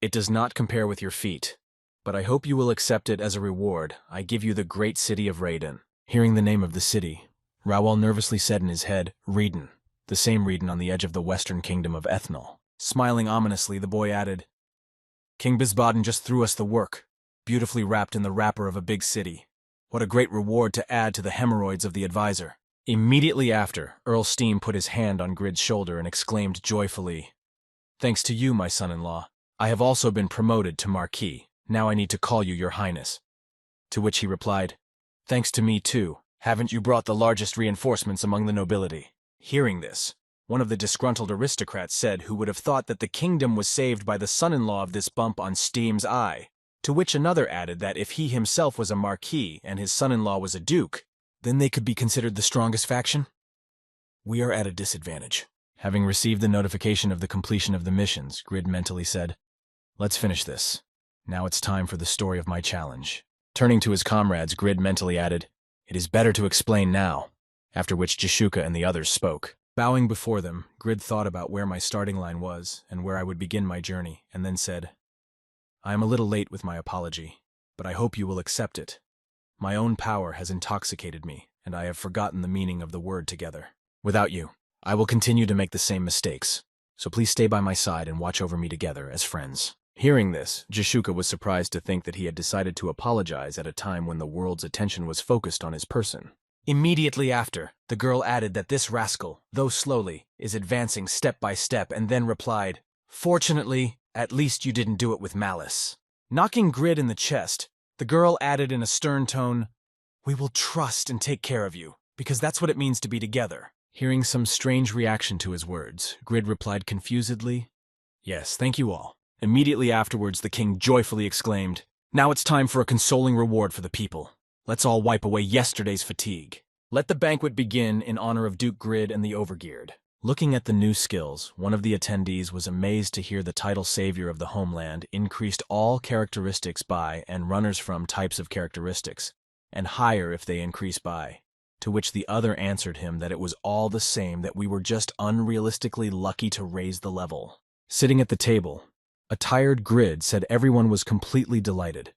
"It does not compare with your feat, but I hope you will accept it as a reward. I give you the great city of Raiden." Hearing the name of the city, Raoul nervously said in his head, "Raiden," the same Raiden on the edge of the western kingdom of Ethnal. Smiling ominously, the boy added, "King Bisbaden just threw us the work, beautifully wrapped in the wrapper of a big city. What a great reward to add to the hemorrhoids of the advisor. Immediately after, Earl Steam put his hand on Grid's shoulder and exclaimed joyfully, "Thanks to you, my son-in-law, I have also been promoted to Marquis. Now I need to call you your highness." To which he replied, "Thanks to me too. Haven't you brought the largest reinforcements among the nobility?" Hearing this, one of the disgruntled aristocrats said who would have thought that the kingdom was saved by the son-in-law of this bump on Steam's eye, to which another added that if he himself was a marquis and his son-in-law was a duke, then they could be considered the strongest faction. We are at a disadvantage. Having received the notification of the completion of the missions, Grid mentally said, "Let's finish this. Now it's time for the story of my challenge." Turning to his comrades, Grid mentally added, "It is better to explain now," after which Jishuka and the others spoke. Bowing before them, Grid thought about where my starting line was and where I would begin my journey, and then said, "I am a little late with my apology, but I hope you will accept it. My own power has intoxicated me, and I have forgotten the meaning of the word together. Without you, I will continue to make the same mistakes, so please stay by my side and watch over me together as friends." Hearing this, Jishuka was surprised to think that he had decided to apologize at a time when the world's attention was focused on his person. Immediately after, the girl added that this rascal, though slowly, is advancing step by step, and then replied, "Fortunately, at least you didn't do it with malice." Knocking Grid in the chest, the girl added in a stern tone, "We will trust and take care of you, because that's what it means to be together." Hearing some strange reaction to his words, Grid replied confusedly, "Yes, thank you all." Immediately afterwards, the king joyfully exclaimed, "Now it's time for a consoling reward for the people. Let's all wipe away yesterday's fatigue. Let the banquet begin in honor of Duke Grid and the Overgeared." Looking at the new skills, one of the attendees was amazed to hear the title savior of the homeland increased all characteristics by and runners from types of characteristics, and higher if they increase by. To which the other answered him that it was all the same, that we were just unrealistically lucky to raise the level. Sitting at the table, a tired Grid said everyone was completely delighted,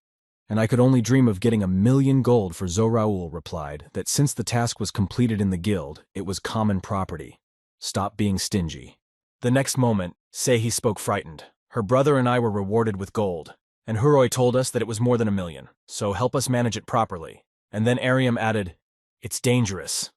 and I could only dream of getting 1,000,000 gold. For Zoraul replied that since the task was completed in the guild, it was common property. Stop being stingy. The next moment, Sehi spoke frightened. Her brother and I were rewarded with gold, and Huroi told us that it was more than 1,000,000, so help us manage it properly. And then Ariam added, "It's dangerous.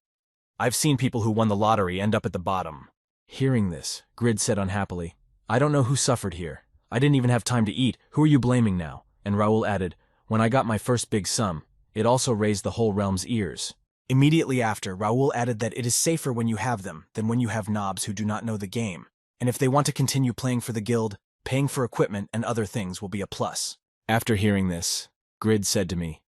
I've seen people who won the lottery end up at the bottom." Hearing this, Grid said unhappily, "I don't know who suffered here. I didn't even have time to eat. Who are you blaming now?" And Raoul added, "When I got my first big sum, it also raised the whole realm's ears." Immediately after, Raoul added that it is safer when you have them than when you have knobs who do not know the game, and if they want to continue playing for the guild, paying for equipment and other things will be a plus. After hearing this, Grid said to me,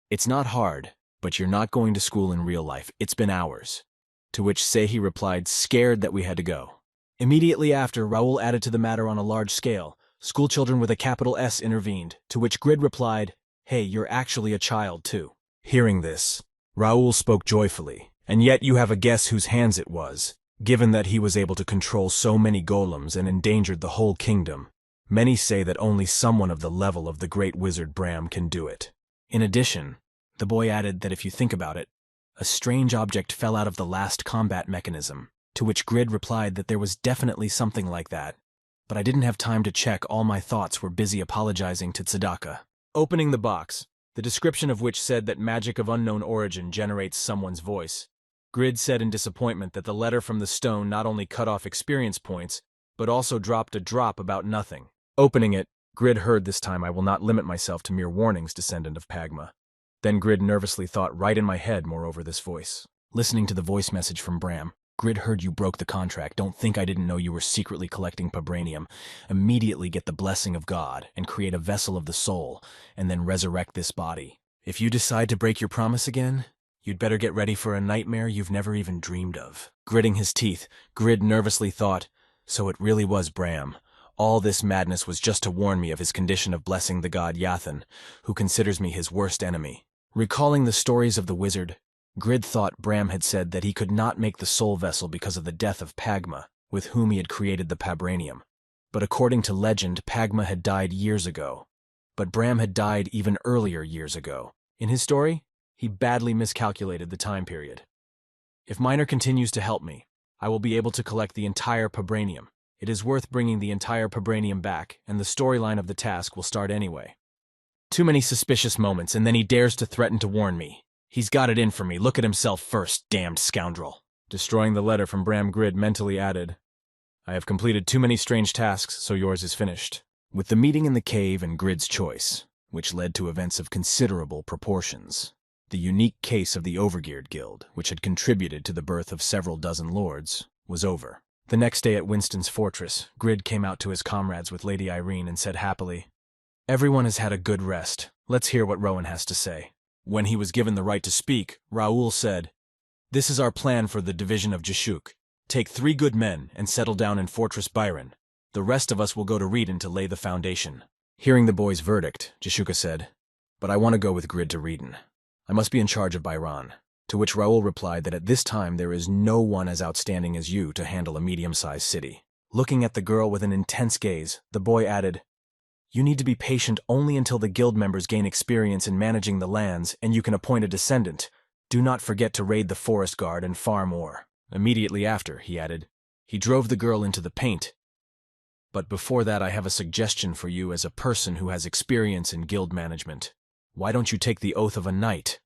"It's not hard, but you're not going to school in real life. It's been hours." To which Sehi replied, scared that we had to go. Immediately after, Raoul added to the matter on a large scale. Schoolchildren with a capital S intervened, to which Grid replied, "Hey, you're actually a child too." Hearing this, Raoul spoke joyfully, "And yet you have a guess whose hands it was, given that he was able to control so many golems and endangered the whole kingdom. Many say that only someone of the level of the great wizard Bram can do it." In addition, the boy added that if you think about it, a strange object fell out of the last combat mechanism, to which Grid replied that there was definitely something like that, but I didn't have time to check. All my thoughts were busy apologizing to Tzedaka. Opening the box, the description of which said that magic of unknown origin generates someone's voice, Grid said in disappointment that the letter from the stone not only cut off experience points, but also dropped a drop about nothing. Opening it, Grid heard, "This time I will not limit myself to mere warnings, descendant of Pagma." Then Grid nervously thought, "Right in my head, moreover, this voice." Listening to the voice message from Bram, "Grid heard you broke the contract. Don't think I didn't know you were secretly collecting Pabranium. Immediately get the blessing of God and create a vessel of the soul, and then resurrect this body. If you decide to break your promise again, you'd better get ready for a nightmare you've never even dreamed of." Gritting his teeth, Grid nervously thought, "So it really was Bram. All this madness was just to warn me of his condition of blessing the god Yathan, who considers me his worst enemy." Recalling the stories of the wizard, Grid thought Bram had said that he could not make the soul vessel because of the death of Pagma, with whom he had created the Pabranium. But according to legend, Pagma had died years ago. But Bram had died even earlier years ago. In his story, he badly miscalculated the time period. If Miner continues to help me, I will be able to collect the entire Pabranium. It is worth bringing the entire Pabranium back, and the storyline of the task will start anyway. Too many suspicious moments, and then he dares to threaten to warn me. He's got it in for me. Look at himself first, damned scoundrel. Destroying the letter from Bram, Grid mentally added, I have completed too many strange tasks, so yours is finished. With the meeting in the cave and Grid's choice, which led to events of considerable proportions, the unique case of the Overgeared Guild, which had contributed to the birth of several dozen lords, was over. The next day at Winston's fortress, Grid came out to his comrades with Lady Irene and said happily, Everyone has had a good rest. Let's hear what Rowan has to say. When he was given the right to speak, Raoul said, This is our plan for the division of Jashuk. Take 3 good men and settle down in Fortress Byron. The rest of us will go to Reedon to lay the foundation. Hearing the boy's verdict, Jashuka said, But I want to go with Grid to Reedon. I must be in charge of Byron. To which Raoul replied that at this time there is no one as outstanding as you to handle a medium-sized city. Looking at the girl with an intense gaze, the boy added, You need to be patient only until the guild members gain experience in managing the lands and you can appoint a descendant. Do not forget to raid the forest guard and farm ore. Immediately after, he added, he drove the girl into the paint. But before that I have a suggestion for you as a person who has experience in guild management. Why don't you take the oath of a knight?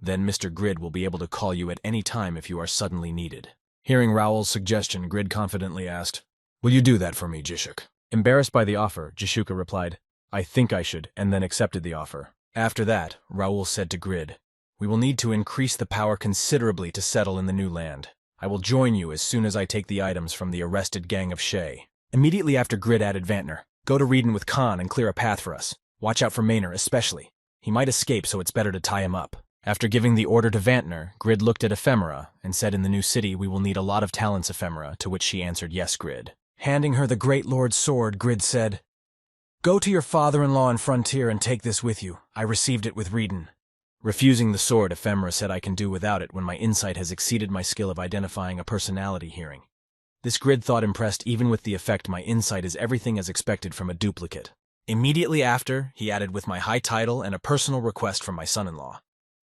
Then Mr. Grid will be able to call you at any time if you are suddenly needed. Hearing Raoul's suggestion, Grid confidently asked, Will you do that for me, Jishuk? Embarrassed by the offer, Jashuka replied, I think I should, and then accepted the offer. After that, Raoul said to Grid, We will need to increase the power considerably to settle in the new land. I will join you as soon as I take the items from the arrested gang of Shay. Immediately after, Grid added Vantner, Go to Reedon with Khan and clear a path for us. Watch out for Maynor especially. He might escape, so it's better to tie him up. After giving the order to Vantner, Grid looked at Ephemera and said in the new city we will need a lot of talents, Ephemera, to which she answered yes, Grid. Handing her the Great Lord's sword, Grid said, Go to your father-in-law in Frontier and take this with you. I received it with Reedon. Refusing the sword, Ephemera said I can do without it when my insight has exceeded my skill of identifying a personality hearing. This Grid thought impressed even with the effect my insight is everything as expected from a duplicate. Immediately after, he added with my high title and a personal request from my son-in-law.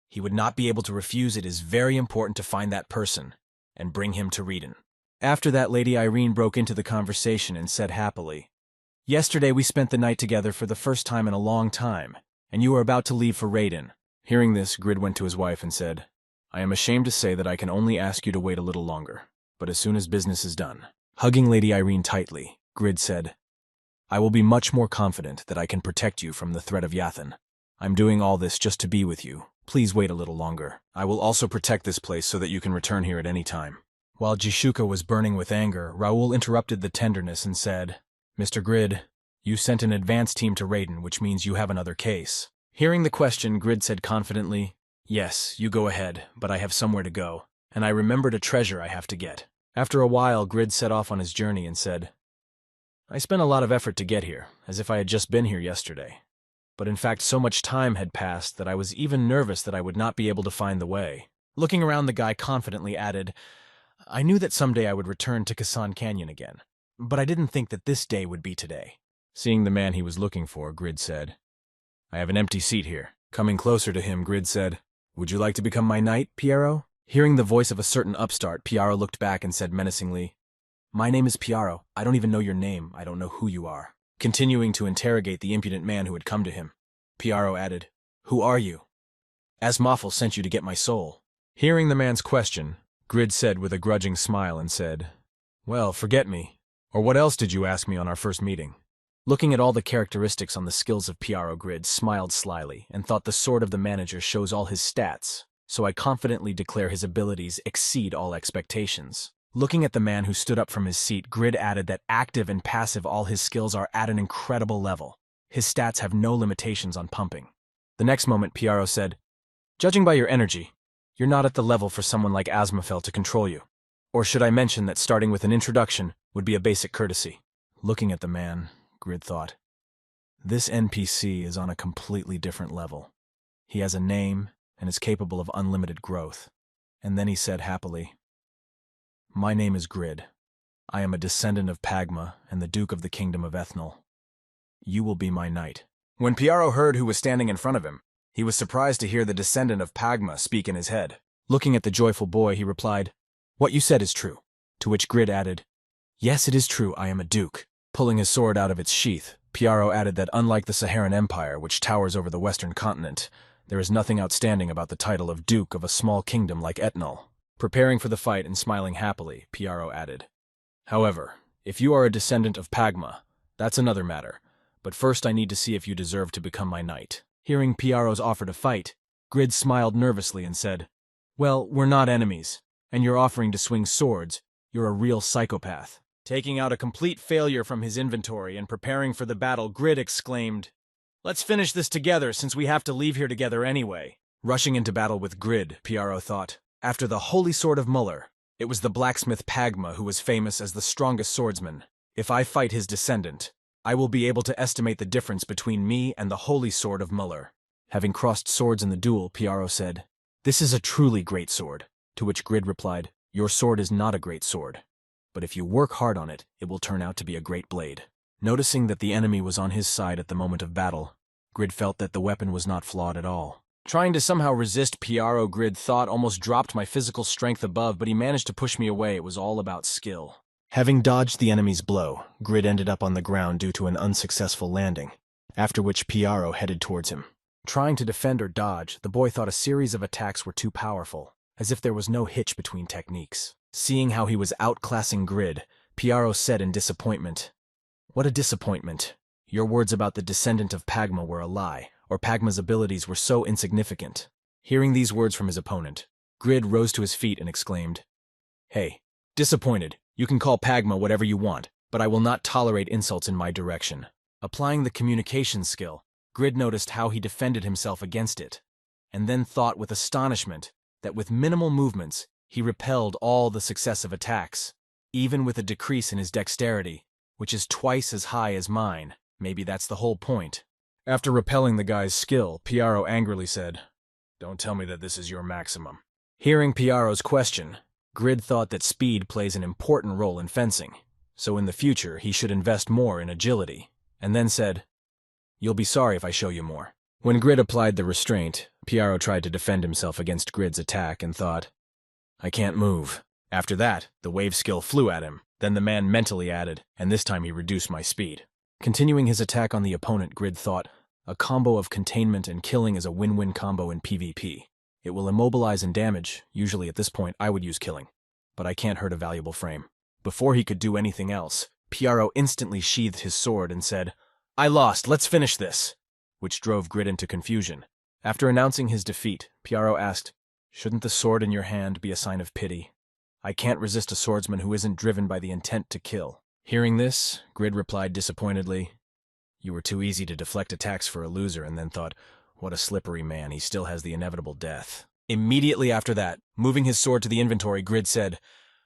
He would not be able to refuse. It is very important to find that person and bring him to Reedon. After that, Lady Irene broke into the conversation and said happily, Yesterday we spent the night together for the first time in a long time, and you are about to leave for Reedon. Hearing this, Grid went to his wife and said, I am ashamed to say that I can only ask you to wait a little longer, but as soon as business is done. Hugging Lady Irene tightly, Grid said, I will be much more confident that I can protect you from the threat of Yathan. I'm doing all this just to be with you. Please wait a little longer. I will also protect this place so that you can return here at any time. While Jishuka was burning with anger, Raoul interrupted the tenderness and said, Mr. Grid, you sent an advance team to Reydon, which means you have another case. Hearing the question, Grid said confidently, Yes, you go ahead, but I have somewhere to go, and I remembered a treasure I have to get. After a while, Grid set off on his journey and said, I spent a lot of effort to get here, as if I had just been here yesterday. But in fact, so much time had passed that I was even nervous that I would not be able to find the way. Looking around, the guy confidently added, I knew that someday I would return to Kasan Canyon again, but I didn't think that this day would be today. Seeing the man he was looking for, Grid said, I have an empty seat here. Coming closer to him, Grid said, Would you like to become my knight, Piero? Hearing the voice of a certain upstart, Piero looked back and said menacingly, My name is Piero. I don't even know your name. I don't know who you are. Continuing to interrogate the impudent man who had come to him, Piero added, Who are you? Asmophel sent you to get my soul. Hearing the man's question, Grid said with a grudging smile and said, Well, forget me. Or what else did you ask me on our first meeting? Looking at all the characteristics on the skills of Piero, Grid smiled slyly and thought the sword of the manager shows all his stats, so I confidently declare his abilities exceed all expectations. Looking at the man who stood up from his seat, Grid added that active and passive all his skills are at an incredible level. His stats have no limitations on pumping. The next moment, Piero said, Judging by your energy, you're not at the level for someone like Asmophel to control you. Or should I mention that starting with an introduction would be a basic courtesy? Looking at the man, Grid thought, this NPC is on a completely different level. He has a name and is capable of unlimited growth. And then he said happily, My name is Grid. I am a descendant of Pagma and the Duke of the Kingdom of Ethnal. You will be my knight. When Piero heard who was standing in front of him, he was surprised to hear the descendant of Pagma speak in his head. Looking at the joyful boy, he replied, What you said is true. To which Grid added, Yes, it is true, I am a duke. Pulling his sword out of its sheath, Piaro added that unlike the Saharan Empire, which towers over the western continent, there is nothing outstanding about the title of Duke of a small kingdom like Etnal. Preparing for the fight and smiling happily, Piaro added, "However, if you are a descendant of Pagma, that's another matter, but first I need to see if you deserve to become my knight." Hearing Piaro's offer to fight, Grid smiled nervously and said, "Well, we're not enemies, and you're offering to swing swords. You're a real psychopath." Taking out a complete failure from his inventory and preparing for the battle, Grid exclaimed, "Let's finish this together since we have to leave here together anyway." Rushing into battle with Grid, Piaro thought, after the holy sword of Muller, it was the blacksmith Pagma who was famous as the strongest swordsman. If I fight his descendant, I will be able to estimate the difference between me and the holy sword of Muller. Having crossed swords in the duel, Piaro said, "This is a truly great sword," to which Grid replied, "Your sword is not a great sword, but if you work hard on it, it will turn out to be a great blade." Noticing that the enemy was on his side at the moment of battle, Grid felt that the weapon was not flawed at all. Trying to somehow resist Piaro, Grid thought almost dropped my physical strength above, but he managed to push me away. It was all about skill. Having dodged the enemy's blow, Grid ended up on the ground due to an unsuccessful landing, after which Piaro headed towards him. Trying to defend or dodge, the boy thought a series of attacks were too powerful, as if there was no hitch between techniques. Seeing how he was outclassing Grid, Piaro said in disappointment, "What a disappointment. Your words about the descendant of Pagma were a lie, or Pagma's abilities were so insignificant." Hearing these words from his opponent, Grid rose to his feet and exclaimed, "Hey, disappointed. You can call Pagma whatever you want, but I will not tolerate insults in my direction." Applying the communication skill, Grid noticed how he defended himself against it, and then thought with astonishment that with minimal movements, he repelled all the successive attacks, even with a decrease in his dexterity, which is twice as high as mine. Maybe that's the whole point. After repelling the guy's skill, Piaro angrily said, "Don't tell me that this is your maximum." Hearing Piaro's question, Grid thought that speed plays an important role in fencing, so in the future he should invest more in agility, and then said, "You'll be sorry if I show you more." When Grid applied the restraint, Piaro tried to defend himself against Grid's attack and thought, "I can't move." After that, the wave skill flew at him. Then the man mentally added, and this time he reduced my speed. Continuing his attack on the opponent, Grid thought, a combo of containment and killing is a win-win combo in PvP. It will immobilize and damage. Usually at this point I would use killing, but I can't hurt a valuable frame. Before he could do anything else, Piaro instantly sheathed his sword and said, "I lost, let's finish this," which drove Grid into confusion. After announcing his defeat, Piaro asked, "Shouldn't the sword in your hand be a sign of pity? I can't resist a swordsman who isn't driven by the intent to kill." Hearing this, Grid replied disappointedly, "You were too easy to deflect attacks for a loser," and then thought, "What a slippery man, he still has the inevitable death." Immediately after that, moving his sword to the inventory, Grid said,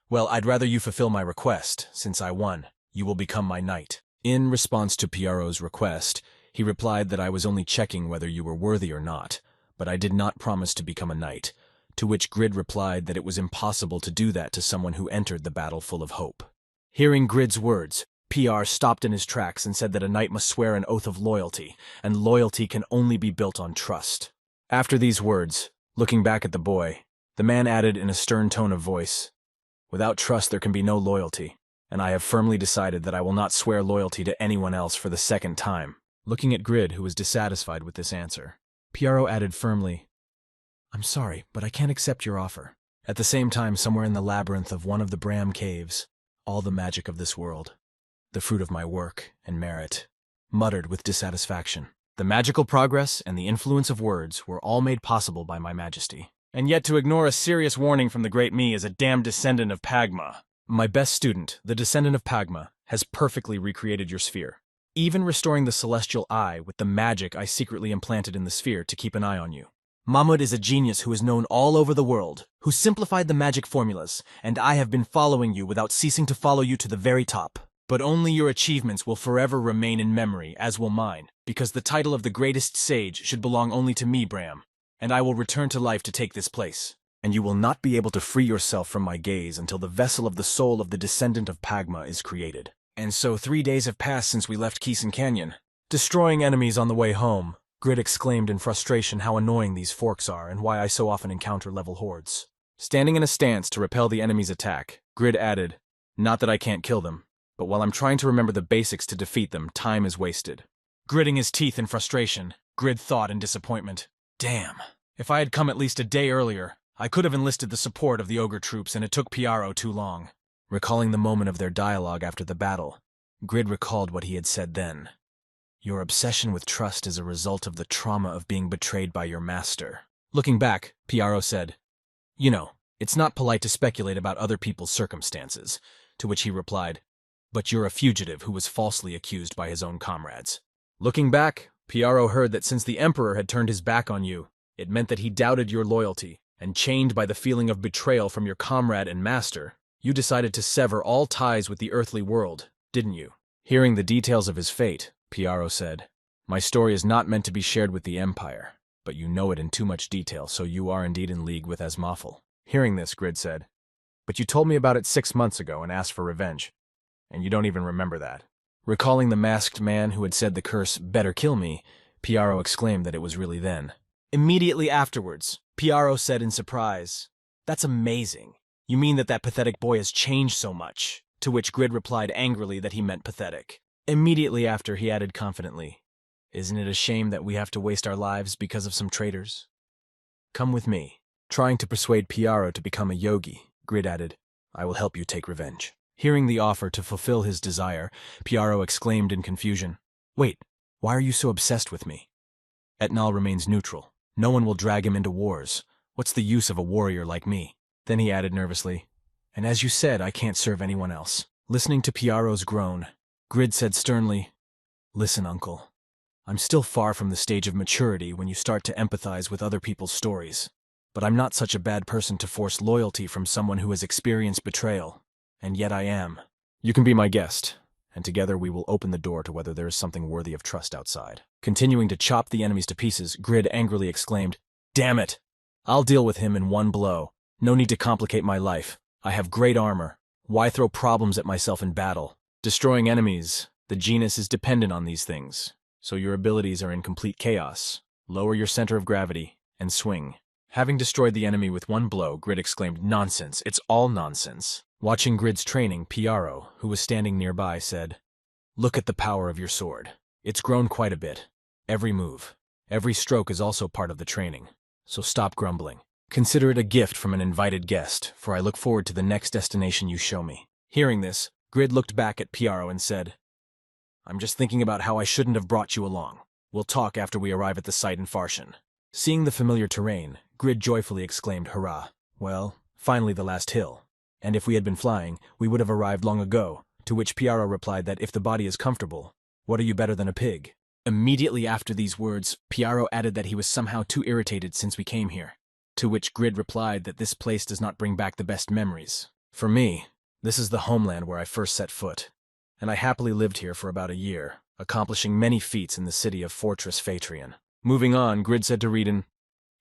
"Well, I'd rather you fulfill my request. Since I won, you will become my knight." In response to Piaro's request, he replied that I was only checking whether you were worthy or not, but I did not promise to become a knight, to which Grid replied that it was impossible to do that to someone who entered the battle full of hope. Hearing Grid's words, PR stopped in his tracks and said that a knight must swear an oath of loyalty, and loyalty can only be built on trust. After these words, looking back at the boy, the man added in a stern tone of voice, "Without trust there can be no loyalty, and I have firmly decided that I will not swear loyalty to anyone else for the second time." Looking at Grid, who was dissatisfied with this answer, Piaro added firmly, "I'm sorry, but I can't accept your offer." At the same time, somewhere in the labyrinth of one of the Bram caves, all the magic of this world, the fruit of my work and merit, muttered with dissatisfaction. The magical progress and the influence of words were all made possible by my majesty. And yet to ignore a serious warning from the great me is a damned descendant of Pagma. My best student, the descendant of Pagma, has perfectly recreated your sphere, even restoring the celestial eye with the magic I secretly implanted in the sphere to keep an eye on you. Mahmud is a genius who is known all over the world, who simplified the magic formulas, and I have been following you without ceasing to follow you to the very top. But only your achievements will forever remain in memory, as will mine, because the title of the greatest sage should belong only to me, Bram, and I will return to life to take this place. And you will not be able to free yourself from my gaze until the vessel of the soul of the descendant of Pagma is created. And so 3 days have passed since we left Keeson Canyon. Destroying enemies on the way home, Grid exclaimed in frustration how annoying these forks are and why I so often encounter level hordes. Standing in a stance to repel the enemy's attack, Grid added, "Not that I can't kill them. but while I'm trying to remember the basics to defeat them, time is wasted. Gritting his teeth in frustration, Grid thought in disappointment. Damn. If I had come at least a day earlier, I could have enlisted the support of the ogre troops, and it took Piaro too long. Recalling the moment of their dialogue after the battle, Grid recalled what he had said then. Your obsession with trust is a result of the trauma of being betrayed by your master. Looking back, Piaro said, You know, it's not polite to speculate about other people's circumstances, to which he replied, But you're a fugitive who was falsely accused by his own comrades. Looking back, Piaro heard that since the Emperor had turned his back on you, it meant that he doubted your loyalty, and chained by the feeling of betrayal from your comrade and master, you decided to sever all ties with the earthly world, didn't you? Hearing the details of his fate, Piaro said, My story is not meant to be shared with the Empire, but you know it in too much detail, so you are indeed in league with Asmawful. Hearing this, Grid said, But you told me about it 6 months ago and asked for revenge, and you don't even remember that. Recalling the masked man who had said the curse, Better kill me, Piaro exclaimed that it was really then. Immediately afterwards, Piaro said in surprise, That's amazing. You mean that pathetic boy has changed so much? To which Grid replied angrily that he meant pathetic. Immediately after, he added confidently, Isn't it a shame that we have to waste our lives because of some traitors? Come with me. Trying to persuade Piaro to become a yogi, Grid added, I will help you take revenge. Hearing the offer to fulfill his desire, Piaro exclaimed in confusion, Wait, why are you so obsessed with me? Etnal remains neutral. No one will drag him into wars. What's the use of a warrior like me? Then he added nervously, And as you said, I can't serve anyone else. Listening to Piaro's groan, Grid said sternly, Listen, uncle. I'm still far from the stage of maturity when you start to empathize with other people's stories. But I'm not such a bad person to force loyalty from someone who has experienced betrayal. And yet I am. You can be my guest, and together we will open the door to whether there is something worthy of trust outside. Continuing to chop the enemies to pieces, Grid angrily exclaimed, Damn it! I'll deal with him in one blow. No need to complicate my life. I have great armor. Why throw problems at myself in battle? Destroying enemies, the genus is dependent on these things, so your abilities are in complete chaos. Lower your center of gravity, and swing. Having destroyed the enemy with one blow, Grid exclaimed, Nonsense, it's all nonsense. Watching Grid's training, Piaro, who was standing nearby, said, Look at the power of your sword. It's grown quite a bit. Every move, every stroke is also part of the training. So stop grumbling. Consider it a gift from an invited guest, for I look forward to the next destination you show me. Hearing this, Grid looked back at Piaro and said, I'm just thinking about how I shouldn't have brought you along. We'll talk after we arrive at the site in Farshan. Seeing the familiar terrain, Grid joyfully exclaimed, Hurrah! Well, finally the last hill. And if we had been flying, we would have arrived long ago, to which Piaro replied that if the body is comfortable, what are you better than a pig? Immediately after these words, Piaro added that he was somehow too irritated since we came here, to which Grid replied that this place does not bring back the best memories. For me, this is the homeland where I first set foot, and I happily lived here for about a year, accomplishing many feats in the city of Fortress Phaetrian. Moving on, Grid said to Reedon,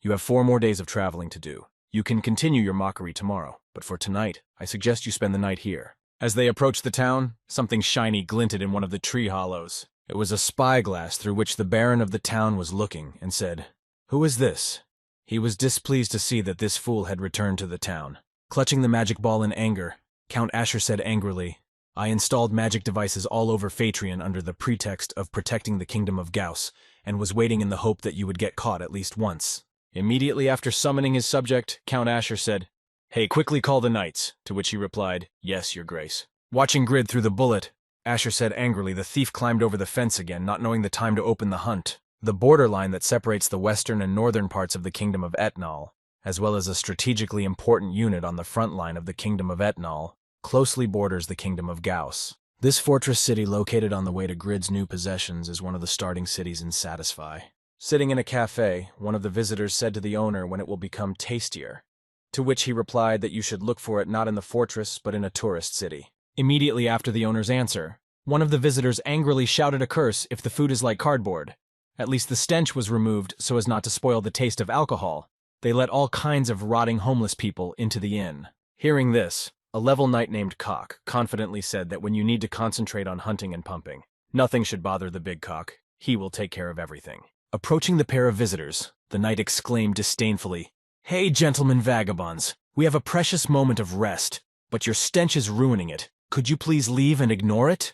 You have 4 more days of traveling to do. You can continue your mockery tomorrow, but for tonight, I suggest you spend the night here. As they approached the town, something shiny glinted in one of the tree hollows. It was a spyglass through which the Baron of the town was looking, and said, Who is this? He was displeased to see that this fool had returned to the town. Clutching the magic ball in anger, Count Asher said angrily, I installed magic devices all over Phaetrian under the pretext of protecting the kingdom of Gauss, and was waiting in the hope that you would get caught at least once. Immediately after summoning his subject, Count Asher said, Hey, quickly call the knights, to which he replied, Yes, your grace. Watching Grid through the bullet, Asher said angrily the thief climbed over the fence again, not knowing the time to open the hunt. The borderline that separates the western and northern parts of the kingdom of Etnal, as well as a strategically important unit on the front line of the kingdom of Etnal, closely borders the kingdom of Gauss. This fortress city located on the way to Grid's new possessions is one of the starting cities in Satisfy. Sitting in a cafe, one of the visitors said to the owner when it will become tastier, to which he replied that you should look for it not in the fortress but in a tourist city. Immediately after the owner's answer, one of the visitors angrily shouted a curse if the food is like cardboard. At least the stench was removed so as not to spoil the taste of alcohol. They let all kinds of rotting homeless people into the inn. Hearing this, a level knight named Cock confidently said that when you need to concentrate on hunting and pumping, nothing should bother the big cock. He will take care of everything. Approaching the pair of visitors, the knight exclaimed disdainfully, Hey, gentlemen vagabonds, we have a precious moment of rest, but your stench is ruining it. Could you please leave and ignore it?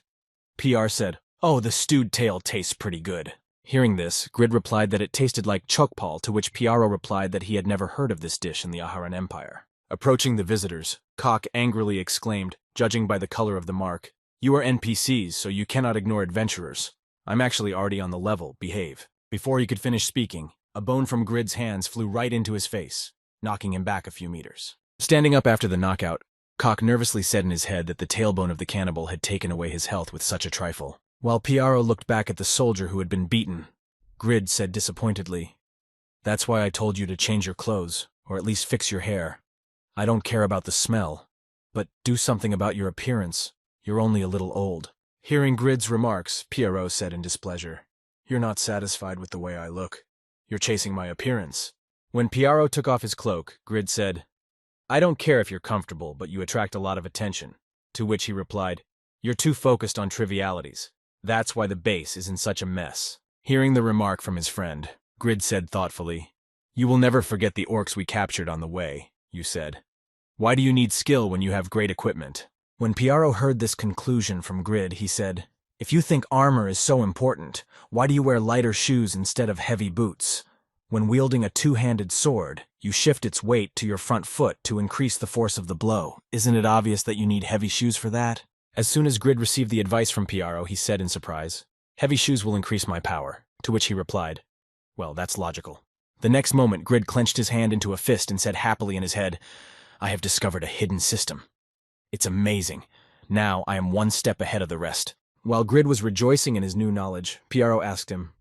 PR said, oh, the stewed tail tastes pretty good. Hearing this, Grid replied that it tasted like chokpal, to which Piaro replied that he had never heard of this dish in the Aharan Empire. Approaching the visitors, Cock angrily exclaimed, judging by the color of the mark, you are NPCs, so you cannot ignore adventurers. I'm actually already on the level, behave. Before he could finish speaking, a bone from Grid's hands flew right into his face, knocking him back a few meters. Standing up after the knockout, Cock nervously said in his head that the tailbone of the cannibal had taken away his health with such a trifle. While Piaro looked back at the soldier who had been beaten, Grid said disappointedly, that's why I told you to change your clothes, or at least fix your hair. I don't care about the smell, but do something about your appearance. You're only a little old. Hearing Grid's remarks, Piaro said in displeasure, you're not satisfied with the way I look. You're chasing my appearance. When Piaro took off his cloak, Grid said, I don't care if you're comfortable, but you attract a lot of attention. To which he replied, you're too focused on trivialities. That's why the base is in such a mess. Hearing the remark from his friend, Grid said thoughtfully, you will never forget the orcs we captured on the way, you said. Why do you need skill when you have great equipment? When Piaro heard this conclusion from Grid, he said, if you think armor is so important, why do you wear lighter shoes instead of heavy boots? When wielding a two-handed sword, you shift its weight to your front foot to increase the force of the blow. Isn't it obvious that you need heavy shoes for that? As soon as Grid received the advice from Piaro, he said in surprise, heavy shoes will increase my power. To which he replied, well, that's logical. The next moment, Grid clenched his hand into a fist and said happily in his head, I have discovered a hidden system. It's amazing. Now I am one step ahead of the rest. While Grid was rejoicing in his new knowledge, Piaro asked him,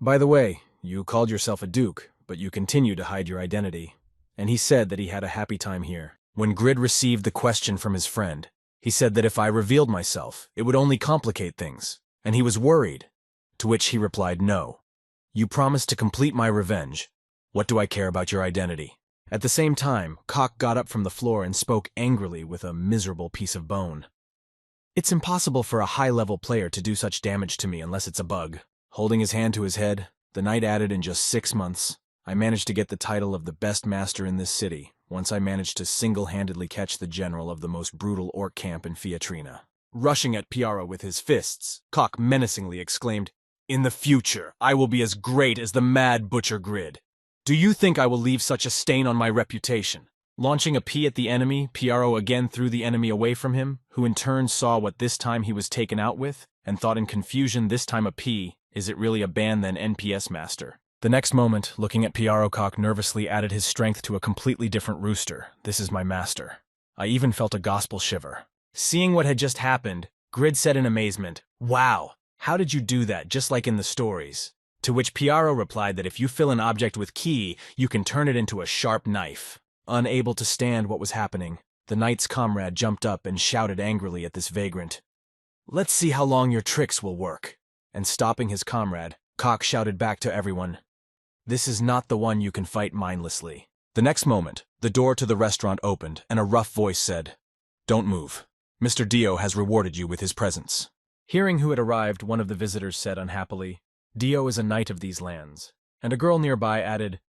by the way, you called yourself a duke, but you continue to hide your identity. And he said that he had a happy time here. When Grid received the question from his friend, he said that if I revealed myself, it would only complicate things, and he was worried. To which he replied, no. You promised to complete my revenge. What do I care about your identity? At the same time, Cock got up from the floor and spoke angrily with a miserable piece of bone. It's impossible for a high-level player to do such damage to me unless it's a bug. Holding his hand to his head, the knight added, in just 6 months, I managed to get the title of the best master in this city, once I managed to single-handedly catch the general of the most brutal orc camp in Fiatrina. Rushing at Piaro with his fists, Cock menacingly exclaimed, in the future, I will be as great as the mad butcher Grid. Do you think I will leave such a stain on my reputation? Launching a pea at the enemy, Piaro again threw the enemy away from him, who in turn saw what this time he was taken out with, and thought in confusion, this time a pea, is it really a band then NPS master? The next moment, looking at Piaro, Cock nervously added his strength to a completely different rooster. This is my master. I even felt a gospel shiver. Seeing what had just happened, Grid said in amazement, wow, how did you do that, just like in the stories? To which Piaro replied that if you fill an object with ki, you can turn it into a sharp knife. Unable to stand what was happening, the knight's comrade jumped up and shouted angrily at this vagrant, let's see how long your tricks will work. And stopping his comrade, Cock shouted back to everyone, this is not the one you can fight mindlessly. The next moment, the door to the restaurant opened and a rough voice said, don't move. Mr. Dio has rewarded you with his presence. Hearing who had arrived, one of the visitors said unhappily, Dio is a knight of these lands. And a girl nearby added,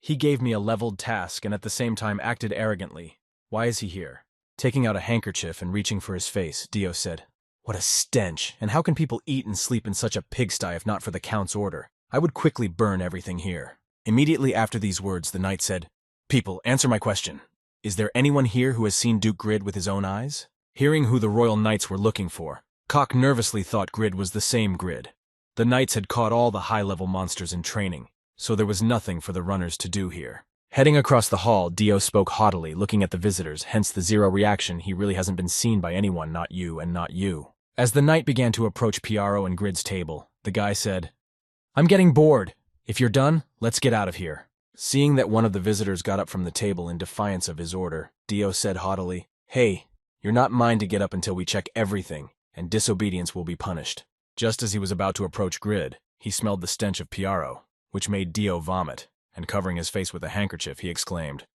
he gave me a leveled task and at the same time acted arrogantly. Why is he here? Taking out a handkerchief and reaching for his face, Dio said, what a stench, and how can people eat and sleep in such a pigsty if not for the Count's order? I would quickly burn everything here. Immediately after these words, the knight said, people, answer my question. Is there anyone here who has seen Duke Grid with his own eyes? Hearing who the royal knights were looking for, Cock nervously thought Grid was the same Grid. The knights had caught all the high-level monsters in training, so there was nothing for the runners to do here. Heading across the hall, Dio spoke haughtily, looking at the visitors, hence the zero reaction. He really hasn't been seen by anyone, not you and not you. As the knight began to approach Piaro and Grid's table, the guy said, I'm getting bored. If you're done, let's get out of here. Seeing that one of the visitors got up from the table in defiance of his order, Dio said haughtily, hey, you're not mine to get up until we check everything, and disobedience will be punished. Just as he was about to approach Grid, he smelled the stench of Piaro, which made Dio vomit, and covering his face with a handkerchief, he exclaimed,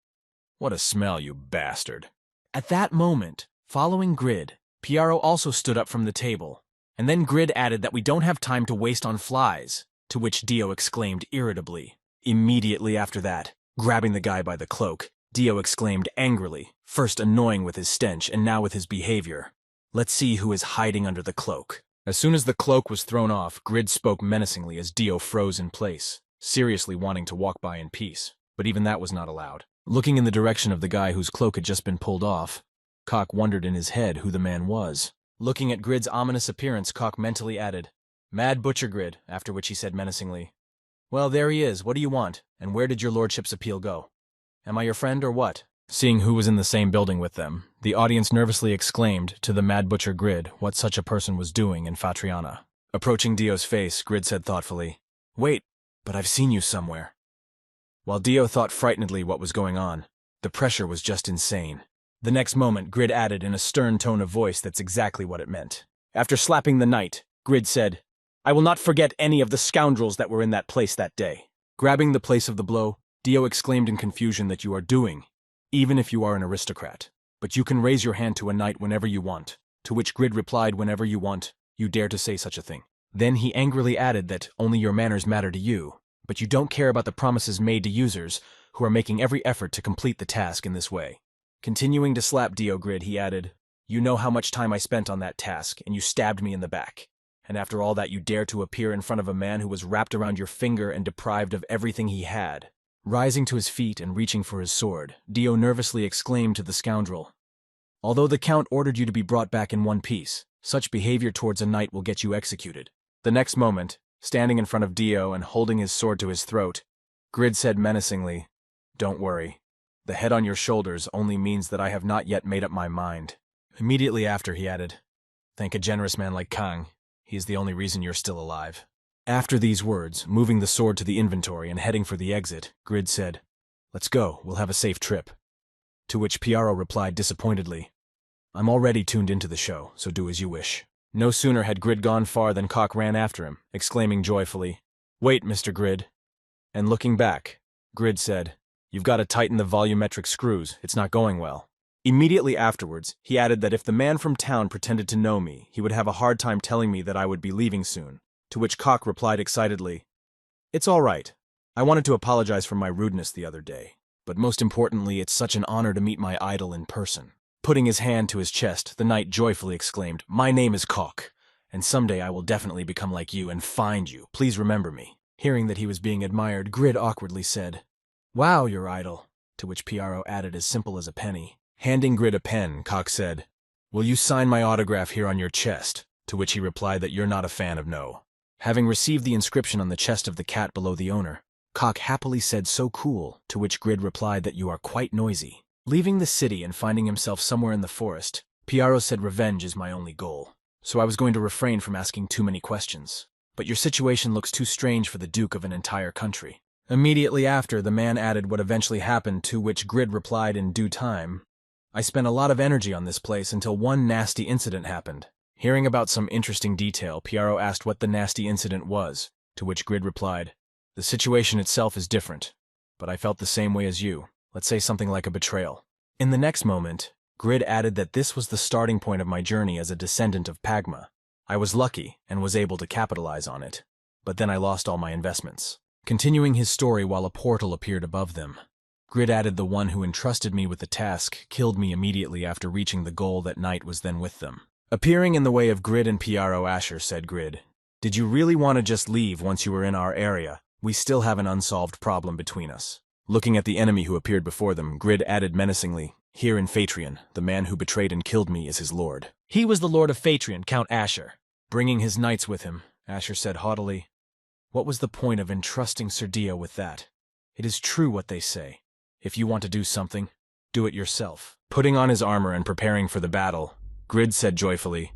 what a smell, you bastard. At that moment, following Grid, Piaro also stood up from the table, and then Grid added that we don't have time to waste on flies, to which Dio exclaimed irritably. Immediately after that, grabbing the guy by the cloak, Dio exclaimed angrily, first annoying with his stench and now with his behavior, Let's see who is hiding under the cloak. As soon as the cloak was thrown off, Grid spoke menacingly as Dio froze in place, seriously wanting to walk by in peace. But even that was not allowed. Looking in the direction of the guy whose cloak had just been pulled off, Cock wondered in his head who the man was. Looking at Grid's ominous appearance, Cock mentally added, "Mad Butcher Grid," after which he said menacingly, "Well, there he is. What do you want? And where did your lordship's appeal go? Am I your friend or what?" Seeing who was in the same building with them, the audience nervously exclaimed to the Mad Butcher Grid what such a person was doing in Fatriana. Approaching Dio's face, Grid said thoughtfully, "Wait, but I've seen you somewhere." While Dio thought frightenedly what was going on, the pressure was just insane. The next moment, Grid added in a stern tone of voice that's exactly what it meant. After slapping the knight, Grid said, "I will not forget any of the scoundrels that were in that place that day." Grabbing the place of the blow, Dio exclaimed in confusion that you are doing, even if you are an aristocrat. But you can raise your hand to a knight whenever you want, to which Grid replied, "Whenever you want, you dare to say such a thing." Then he angrily added that only your manners matter to you, but you don't care about the promises made to users who are making every effort to complete the task in this way. Continuing to slap Dio Grid, he added, "You know how much time I spent on that task, and you stabbed me in the back. And after all that, you dare to appear in front of a man who was wrapped around your finger and deprived of everything he had." Rising to his feet and reaching for his sword, Dio nervously exclaimed to the scoundrel, "Although the Count ordered you to be brought back in one piece, such behavior towards a knight will get you executed." The next moment, standing in front of Dio and holding his sword to his throat, Grid said menacingly, "Don't worry. The head on your shoulders only means that I have not yet made up my mind." Immediately after, he added, "Thank a generous man like Kang. He is the only reason you're still alive." After these words, moving the sword to the inventory and heading for the exit, Grid said, "Let's go, we'll have a safe trip." To which Piaro replied disappointedly, "I'm already tuned into the show, so do as you wish." No sooner had Grid gone far than Cock ran after him, exclaiming joyfully, "Wait, Mr. Grid." And looking back, Grid said, "You've got to tighten the volumetric screws, it's not going well." Immediately afterwards, he added that if the man from town pretended to know me, he would have a hard time telling me that I would be leaving soon. To which Cock replied excitedly, "It's all right. I wanted to apologize for my rudeness the other day, but most importantly, it's such an honor to meet my idol in person." Putting his hand to his chest, the knight joyfully exclaimed, "My name is Cock, and someday I will definitely become like you and find you. Please remember me." Hearing that he was being admired, Grid awkwardly said, "Wow, your idol," to which Piaro added as simple as a penny. Handing Grid a pen, Cock said, "Will you sign my autograph here on your chest?" To which he replied that you're not a fan of no. Having received the inscription on the chest of the cat below the owner, Cock happily said, "So cool," to which Grid replied that you are quite noisy. Leaving the city and finding himself somewhere in the forest, Piaro said revenge is my only goal, so I was going to refrain from asking too many questions. But your situation looks too strange for the Duke of an entire country. Immediately after, the man added what eventually happened, to which Grid replied in due time, "I spent a lot of energy on this place until one nasty incident happened." Hearing about some interesting detail, Piaro asked what the nasty incident was, to which Grid replied, "The situation itself is different, but I felt the same way as you. Let's say something like a betrayal." In the next moment, Grid added that this was the starting point of my journey as a descendant of Pagma. I was lucky and was able to capitalize on it, but then I lost all my investments. Continuing his story while a portal appeared above them, Grid added the one who entrusted me with the task killed me immediately after reaching the goal. That night was then with them. Appearing in the way of Grid and Piaro, Asher said, "Grid, did you really want to just leave once you were in our area? We still have an unsolved problem between us." Looking at the enemy who appeared before them, Grid added menacingly, "Here in Fatrian, the man who betrayed and killed me is his lord." "He was the lord of Fatrian, Count Asher." Bringing his knights with him, Asher said haughtily, "What was the point of entrusting Sir Dio with that? It is true what they say. If you want to do something, do it yourself." Putting on his armor and preparing for the battle, Grid said joyfully,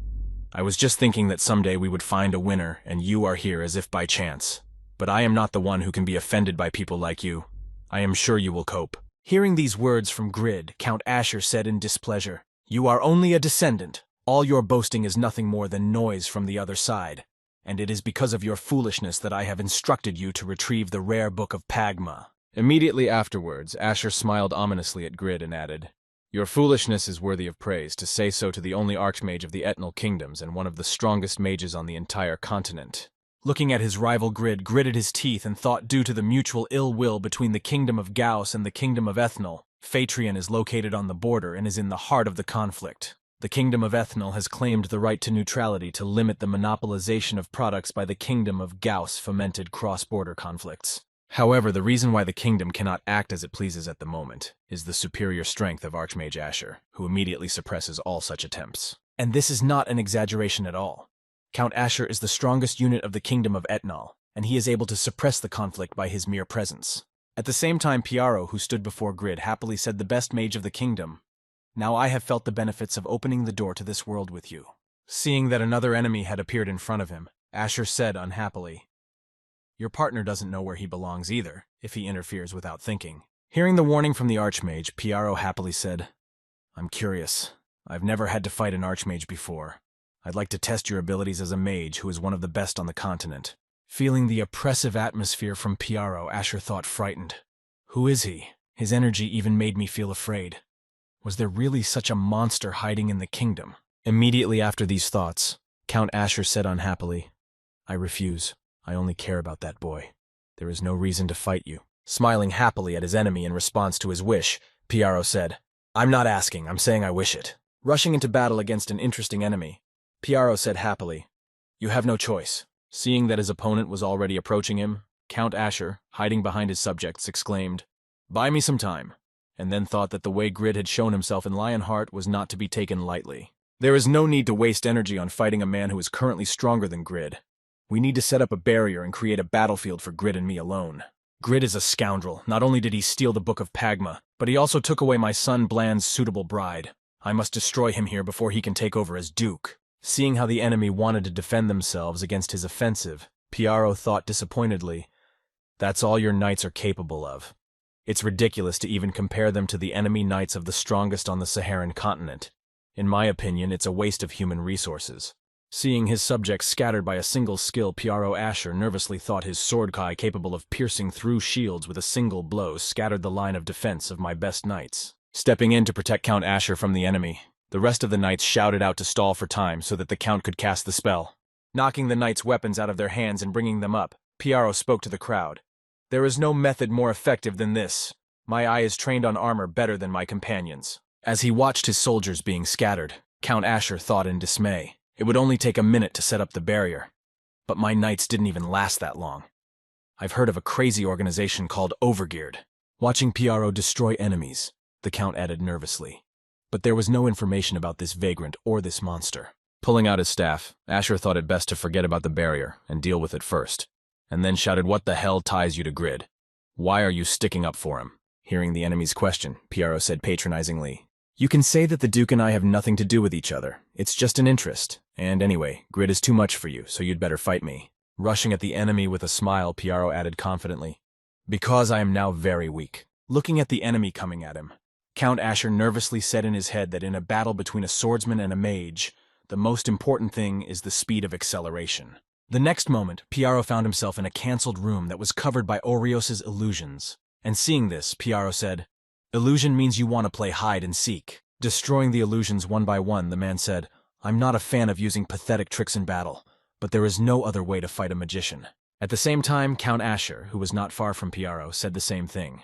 "I was just thinking that someday we would find a winner, and you are here as if by chance. But I am not the one who can be offended by people like you. I am sure you will cope." Hearing these words from Grid, Count Asher said in displeasure, "You are only a descendant. All your boasting is nothing more than noise from the other side, and it is because of your foolishness that I have instructed you to retrieve the rare book of Pagma." Immediately afterwards, Asher smiled ominously at Grid and added, "Your foolishness is worthy of praise, to say so to the only Archmage of the Etnal Kingdoms and one of the strongest mages on the entire continent." Looking at his rival, Grid gritted his teeth and thought, due to the mutual ill will between the Kingdom of Gauss and the Kingdom of Ethnal, Fatrian is located on the border and is in the heart of the conflict. The Kingdom of Ethnal has claimed the right to neutrality to limit the monopolization of products by the Kingdom of Gauss-fomented cross-border conflicts. However, the reason why the kingdom cannot act as it pleases at the moment is the superior strength of Archmage Asher, who immediately suppresses all such attempts. And this is not an exaggeration at all. Count Asher is the strongest unit of the Kingdom of Ethnal, and he is able to suppress the conflict by his mere presence. At the same time, Piaro, who stood before Grid, happily said, "The best mage of the kingdom. Now I have felt the benefits of opening the door to this world with you." Seeing that another enemy had appeared in front of him, Asher said unhappily, "Your partner doesn't know where he belongs either, if he interferes without thinking." Hearing the warning from the Archmage, Piaro happily said, "I'm curious. I've never had to fight an Archmage before. I'd like to test your abilities as a mage who is one of the best on the continent." Feeling the oppressive atmosphere from Piaro, Asher thought frightened. Who is he? His energy even made me feel afraid. Was there really such a monster hiding in the kingdom? Immediately after these thoughts, Count Asher said unhappily, "I refuse. I only care about that boy. There is no reason to fight you." Smiling happily at his enemy in response to his wish, Piaro said, "I'm not asking, I'm saying I wish it." Rushing into battle against an interesting enemy, Piaro said happily, "You have no choice." Seeing that his opponent was already approaching him, Count Asher, hiding behind his subjects, exclaimed, "Buy me some time," and then thought that the way Grid had shown himself in Lionheart was not to be taken lightly. There is no need to waste energy on fighting a man who is currently stronger than Grid. We need to set up a barrier and create a battlefield for Grid and me alone. Grid is a scoundrel. Not only did he steal the Book of Pagma, but he also took away my son Bland's suitable bride. I must destroy him here before he can take over as Duke. Seeing how the enemy wanted to defend themselves against his offensive, Piaro thought disappointedly, "That's all your knights are capable of. It's ridiculous to even compare them to the enemy knights of the strongest on the Saharan continent. In my opinion, it's a waste of human resources." Seeing his subjects scattered by a single skill, Piaro Asher nervously thought his sword kai capable of piercing through shields with a single blow scattered the line of defense of my best knights. Stepping in to protect Count Asher from the enemy, the rest of the knights shouted out to stall for time so that the Count could cast the spell. Knocking the knights' weapons out of their hands and bringing them up, Piaro spoke to the crowd. "There is no method more effective than this. My eye is trained on armor better than my companions." As he watched his soldiers being scattered, Count Asher thought in dismay. It would only take a minute to set up the barrier. But my knights didn't even last that long. I've heard of a crazy organization called Overgeared. Watching Piaro destroy enemies, the Count added nervously. But there was no information about this vagrant or this monster. Pulling out his staff, Asher thought it best to forget about the barrier and deal with it first, and then shouted, "What the hell ties you to Grid? Why are you sticking up for him?" Hearing the enemy's question, Piaro said patronizingly, "You can say that the Duke and I have nothing to do with each other. It's just an interest. And anyway, Grid is too much for you, so you'd better fight me." Rushing at the enemy with a smile, Piaro added confidently, "Because I am now very weak." Looking at the enemy coming at him, Count Asher nervously said in his head that in a battle between a swordsman and a mage, the most important thing is the speed of acceleration. The next moment, Piaro found himself in a cancelled room that was covered by Orios's illusions. And seeing this, Piaro said, "Illusion means you want to play hide and seek." Destroying the illusions one by one, the man said, "I'm not a fan of using pathetic tricks in battle, but there is no other way to fight a magician." At the same time, Count Asher, who was not far from Piaro, said the same thing.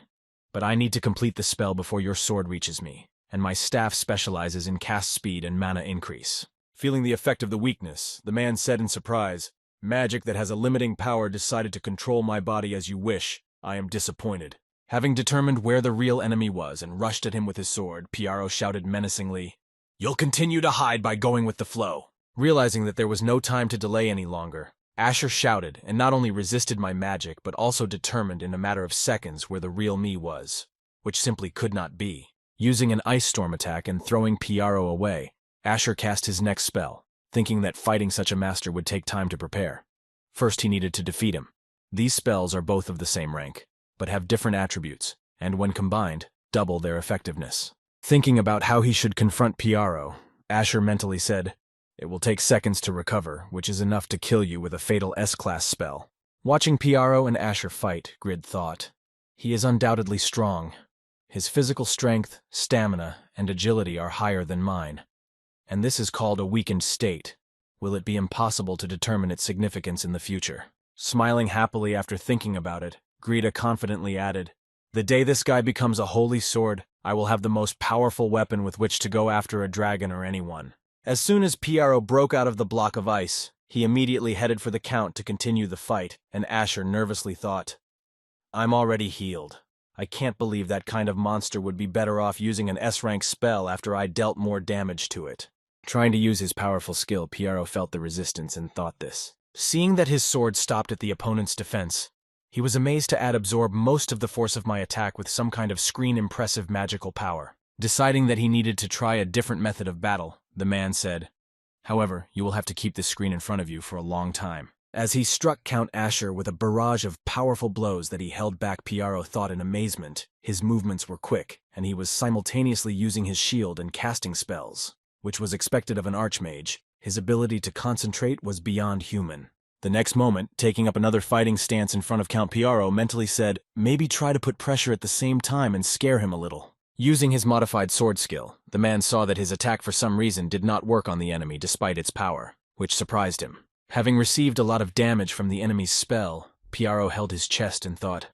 "But I need to complete the spell before your sword reaches me, and my staff specializes in cast speed and mana increase." Feeling the effect of the weakness, the man said in surprise, "Magic that has a limiting power decided to control my body as you wish. I am disappointed." Having determined where the real enemy was and rushed at him with his sword, Piaro shouted menacingly, "You'll continue to hide by going with the flow." Realizing that there was no time to delay any longer, Asher shouted and not only resisted my magic but also determined in a matter of seconds where the real me was, which simply could not be. Using an ice storm attack and throwing Piaro away, Asher cast his next spell, thinking that fighting such a master would take time to prepare. First he needed to defeat him. These spells are both of the same rank, but have different attributes, and when combined, double their effectiveness. Thinking about how he should confront Piaro, Asher mentally said, "It will take seconds to recover, which is enough to kill you with a fatal S-class spell." Watching Piaro and Asher fight, Grid thought, "He is undoubtedly strong. His physical strength, stamina, and agility are higher than mine. And this is called a weakened state. Will it be impossible to determine its significance in the future?" Smiling happily after thinking about it, Grida confidently added, "The day this guy becomes a holy sword, I will have the most powerful weapon with which to go after a dragon or anyone. As soon as Piero broke out of the block of ice, he immediately headed for the Count to continue the fight, and Asher nervously thought, I'm already healed. I can't believe that kind of monster would be better off using an S-rank spell after I dealt more damage to it. Trying to use his powerful skill, Piero felt the resistance and thought this. Seeing that his sword stopped at the opponent's defense, he was amazed to absorb most of the force of my attack with some kind of screen-impressive magical power. Deciding that he needed to try a different method of battle, the man said, However, you will have to keep this screen in front of you for a long time. As he struck Count Asher with a barrage of powerful blows that he held back, Piero thought in amazement. His movements were quick, and he was simultaneously using his shield and casting spells, which was expected of an archmage. His ability to concentrate was beyond human. The next moment, taking up another fighting stance in front of Count Piero, mentally said, maybe try to put pressure at the same time and scare him a little. Using his modified sword skill, the man saw that his attack for some reason did not work on the enemy despite its power, which surprised him. Having received a lot of damage from the enemy's spell, Piero held his chest and thought,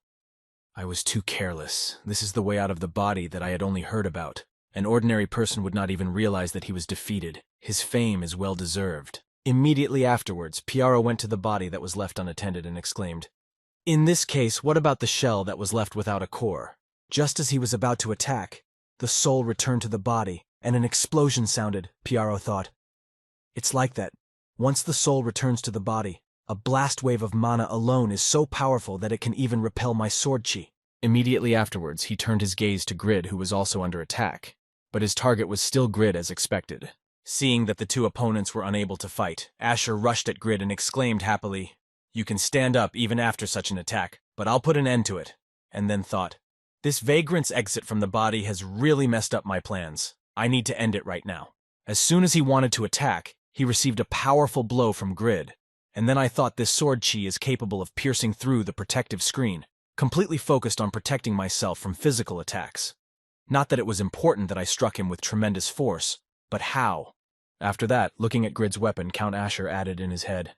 I was too careless. This is the way out of the body that I had only heard about. An ordinary person would not even realize that he was defeated. His fame is well deserved. Immediately afterwards, Piero went to the body that was left unattended and exclaimed, In this case, what about the shell that was left without a core? Just as he was about to attack, the soul returned to the body, and an explosion sounded, Piero thought. It's like that. Once the soul returns to the body, a blast wave of mana alone is so powerful that it can even repel my sword chi. Immediately afterwards, he turned his gaze to Grid, who was also under attack, but his target was still Grid as expected. Seeing that the two opponents were unable to fight, Asher rushed at Grid and exclaimed happily, You can stand up even after such an attack, but I'll put an end to it. And then thought, This vagrant's exit from the body has really messed up my plans. I need to end it right now. As soon as he wanted to attack, he received a powerful blow from Grid, and then I thought this sword chi is capable of piercing through the protective screen, completely focused on protecting myself from physical attacks. Not that it was important that I struck him with tremendous force, but how? After that, looking at Grid's weapon, Count Asher added in his head,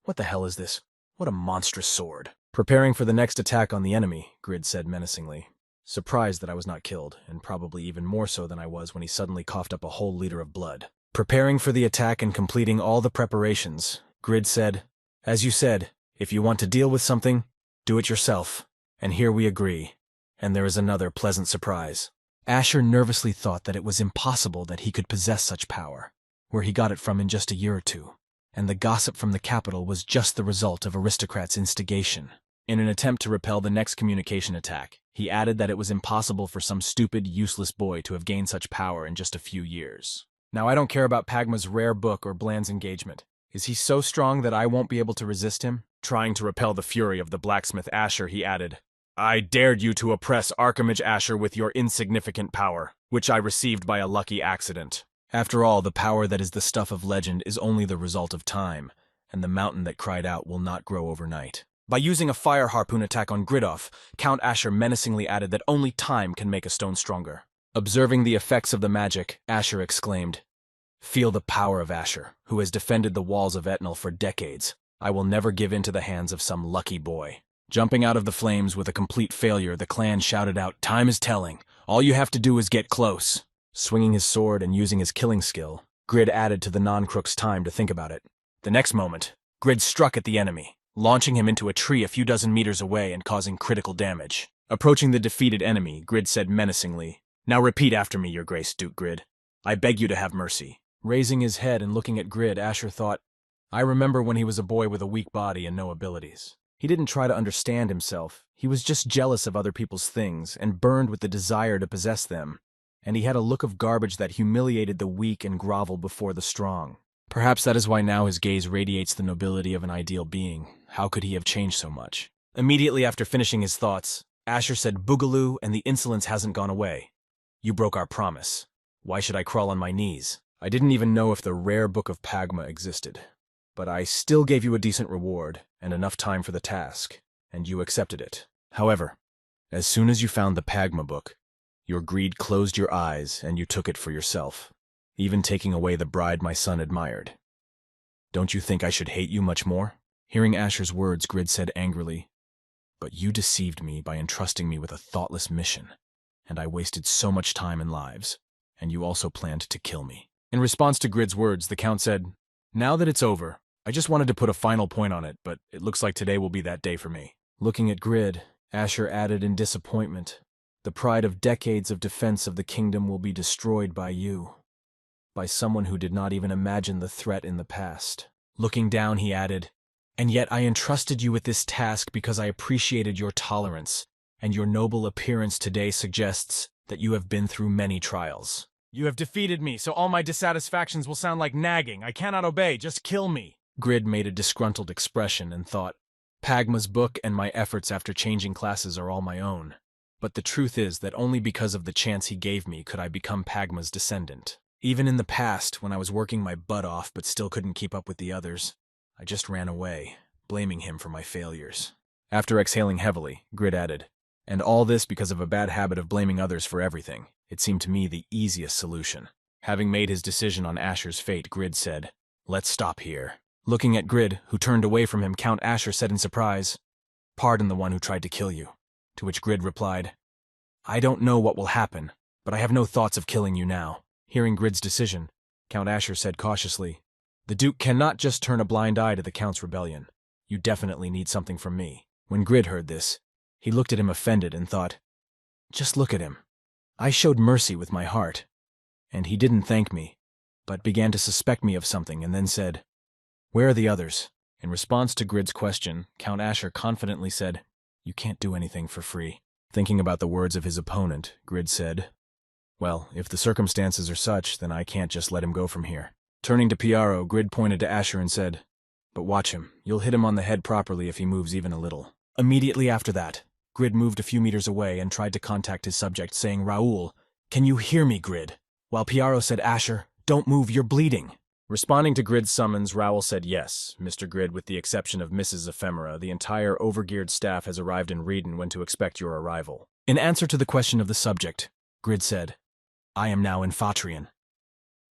What the hell is this? What a monstrous sword. Preparing for the next attack on the enemy, Grid said menacingly, surprised that I was not killed, and probably even more so than I was when he suddenly coughed up a whole liter of blood. Preparing for the attack and completing all the preparations, Grid said, As you said, if you want to deal with something, do it yourself. And here we agree. And there is another pleasant surprise. Asher nervously thought that it was impossible that he could possess such power, where he got it from in just a year or two, and the gossip from the capital was just the result of aristocrats' instigation. In an attempt to repel the next communication attack, he added that it was impossible for some stupid, useless boy to have gained such power in just a few years. Now I don't care about Pagma's rare book or Bland's engagement. Is he so strong that I won't be able to resist him? Trying to repel the fury of the blacksmith Asher, he added, I dared you to oppress Archimage Asher with your insignificant power, which I received by a lucky accident. After all, the power that is the stuff of legend is only the result of time, and the mountain that cried out will not grow overnight. By using a fire harpoon attack on Gridov, Count Asher menacingly added that only time can make a stone stronger. Observing the effects of the magic, Asher exclaimed, Feel the power of Asher, who has defended the walls of Etnal for decades. I will never give in to the hands of some lucky boy. Jumping out of the flames with a complete failure, the clan shouted out, Time is telling. All you have to do is get close. Swinging his sword and using his killing skill, Grid added to the non-crook's time to think about it. The next moment, Grid struck at the enemy, launching him into a tree a few dozen meters away and causing critical damage. Approaching the defeated enemy, Grid said menacingly, Now repeat after me, Your Grace, Duke Grid. I beg you to have mercy. Raising his head and looking at Grid, Asher thought, I remember when he was a boy with a weak body and no abilities. He didn't try to understand himself. He was just jealous of other people's things and burned with the desire to possess them. And he had a look of garbage that humiliated the weak and groveled before the strong. Perhaps that is why now his gaze radiates the nobility of an ideal being. How could he have changed so much? Immediately after finishing his thoughts, Asher said, Boogaloo, and the insolence hasn't gone away. You broke our promise. Why should I crawl on my knees? I didn't even know if the rare book of Pagma existed. But I still gave you a decent reward and enough time for the task, and you accepted it. However, as soon as you found the Pagma book, your greed closed your eyes and you took it for yourself, even taking away the bride my son admired. Don't you think I should hate you much more? Hearing Asher's words, Grid said angrily, But you deceived me by entrusting me with a thoughtless mission, and I wasted so much time and lives, and you also planned to kill me." In response to Grid's words, the Count said, "Now that it's over, I just wanted to put a final point on it, but it looks like today will be that day for me." Looking at Grid, Asher added in disappointment, "The pride of decades of defense of the kingdom will be destroyed by you, by someone who did not even imagine the threat in the past." Looking down, he added, "And yet I entrusted you with this task because I appreciated your tolerance, and your noble appearance today suggests that you have been through many trials." "You have defeated me, so all my dissatisfactions will sound like nagging. I cannot obey, just kill me." Grid made a disgruntled expression and thought, "Pagma's book and my efforts after changing classes are all my own. But the truth is that only because of the chance he gave me could I become Pagma's descendant. Even in the past, when I was working my butt off but still couldn't keep up with the others, I just ran away, blaming him for my failures." After exhaling heavily, Grid added, "And all this because of a bad habit of blaming others for everything. It seemed to me the easiest solution." Having made his decision on Asher's fate, Grid said, "Let's stop here." Looking at Grid, who turned away from him, Count Asher said in surprise, "Pardon the one who tried to kill you." To which Grid replied, "I don't know what will happen, but I have no thoughts of killing you now." Hearing Grid's decision, Count Asher said cautiously, "The Duke cannot just turn a blind eye to the Count's rebellion. You definitely need something from me." When Grid heard this, he looked at him offended and thought, "Just look at him. I showed mercy with my heart, and he didn't thank me, but began to suspect me of something and then said, 'Where are the others?'" In response to Grid's question, Count Asher confidently said, "You can't do anything for free." Thinking about the words of his opponent, Grid said, "Well, if the circumstances are such, then I can't just let him go from here." Turning to Piaro, Grid pointed to Asher and said, "But watch him. You'll hit him on the head properly if he moves even a little." Immediately after that, Grid moved a few meters away and tried to contact his subject, saying, "Raoul, can you hear me, Grid?" While Piaro said, "Asher, don't move, you're bleeding." Responding to Grid's summons, Raoul said, "Yes, Mr. Grid, with the exception of Mrs. Ephemera, the entire overgeared staff has arrived in Reedon when to expect your arrival." In answer to the question of the subject, Grid said, "I am now in Fatrian.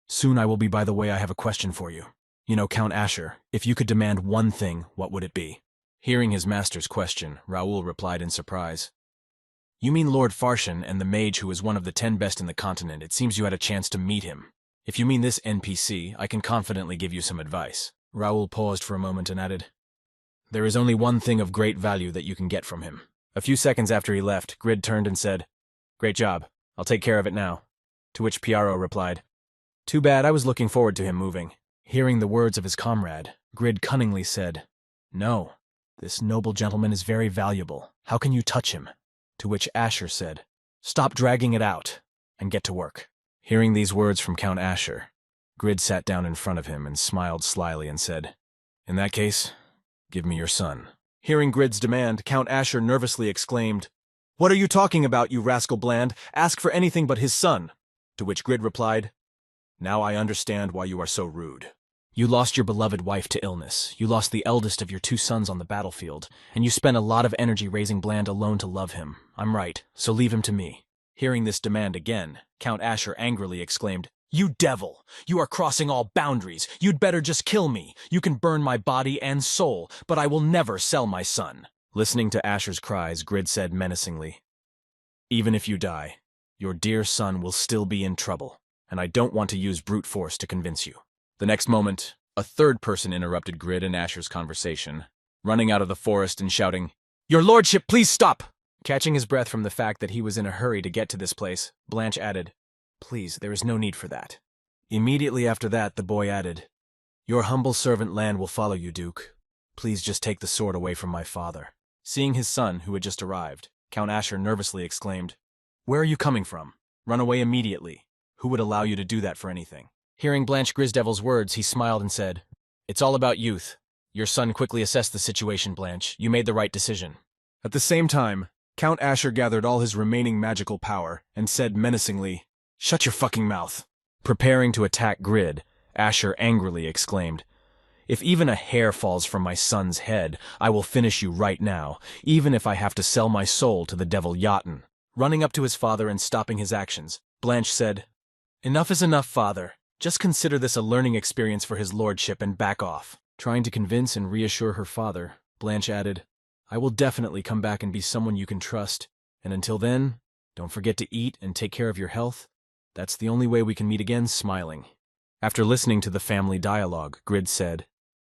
Soon I will be. By the way, I have a question for you. You know, Count Asher, if you could demand one thing, what would it be?" Hearing his master's question, Raoul replied in surprise, "You mean Lord Farshan and the mage who is one of the 10 best in the continent. It seems you had a chance to meet him. If you mean this NPC, I can confidently give you some advice." Raoul paused for a moment and added, "There is only one thing of great value that you can get from him." A few seconds after he left, Grid turned and said, "Great job. I'll take care of it now." To which Piaro replied, "Too bad, I was looking forward to him moving." Hearing the words of his comrade, Grid cunningly said, "No, this noble gentleman is very valuable. How can you touch him?" To which Asher said, "Stop dragging it out and get to work." Hearing these words from Count Asher, Grid sat down in front of him and smiled slyly and said, "In that case, give me your son." Hearing Grid's demand, Count Asher nervously exclaimed, "What are you talking about, you rascal Bland? Ask for anything but his son." To which Grid replied, "Now I understand why you are so rude. You lost your beloved wife to illness, you lost the eldest of your 2 sons on the battlefield, and you spent a lot of energy raising Bland alone to love him. I'm right, so leave him to me." Hearing this demand again, Count Asher angrily exclaimed, "You devil! You are crossing all boundaries. You'd better just kill me. You can burn my body and soul, but I will never sell my son." Listening to Asher's cries, Grid said menacingly, "Even if you die, your dear son will still be in trouble, and I don't want to use brute force to convince you." The next moment, a third person interrupted Grid and Asher's conversation, running out of the forest and shouting, "Your lordship, please stop!" Catching his breath from the fact that he was in a hurry to get to this place, Blanche added, "Please, there is no need for that." Immediately after that, the boy added, "Your humble servant Lan will follow you, Duke. Please just take the sword away from my father." Seeing his son, who had just arrived, Count Asher nervously exclaimed, "Where are you coming from? Run away immediately. Who would allow you to do that for anything?" Hearing Blanche Grisdevil's words, he smiled and said, "It's all about youth. Your son quickly assessed the situation, Blanche. You made the right decision." At the same time, Count Asher gathered all his remaining magical power and said menacingly, "Shut your fucking mouth." Preparing to attack Grid, Asher angrily exclaimed, "If even a hair falls from my son's head, I will finish you right now, even if I have to sell my soul to the devil Jotun." Running up to his father and stopping his actions, Blanche said, "Enough is enough, father. Just consider this a learning experience for his lordship and back off." Trying to convince and reassure her father, Blanche added, "I will definitely come back and be someone you can trust, and until then, Don't forget to eat and take care of your health. That's the only way we can meet again smiling." After listening to the family dialogue, Grid said,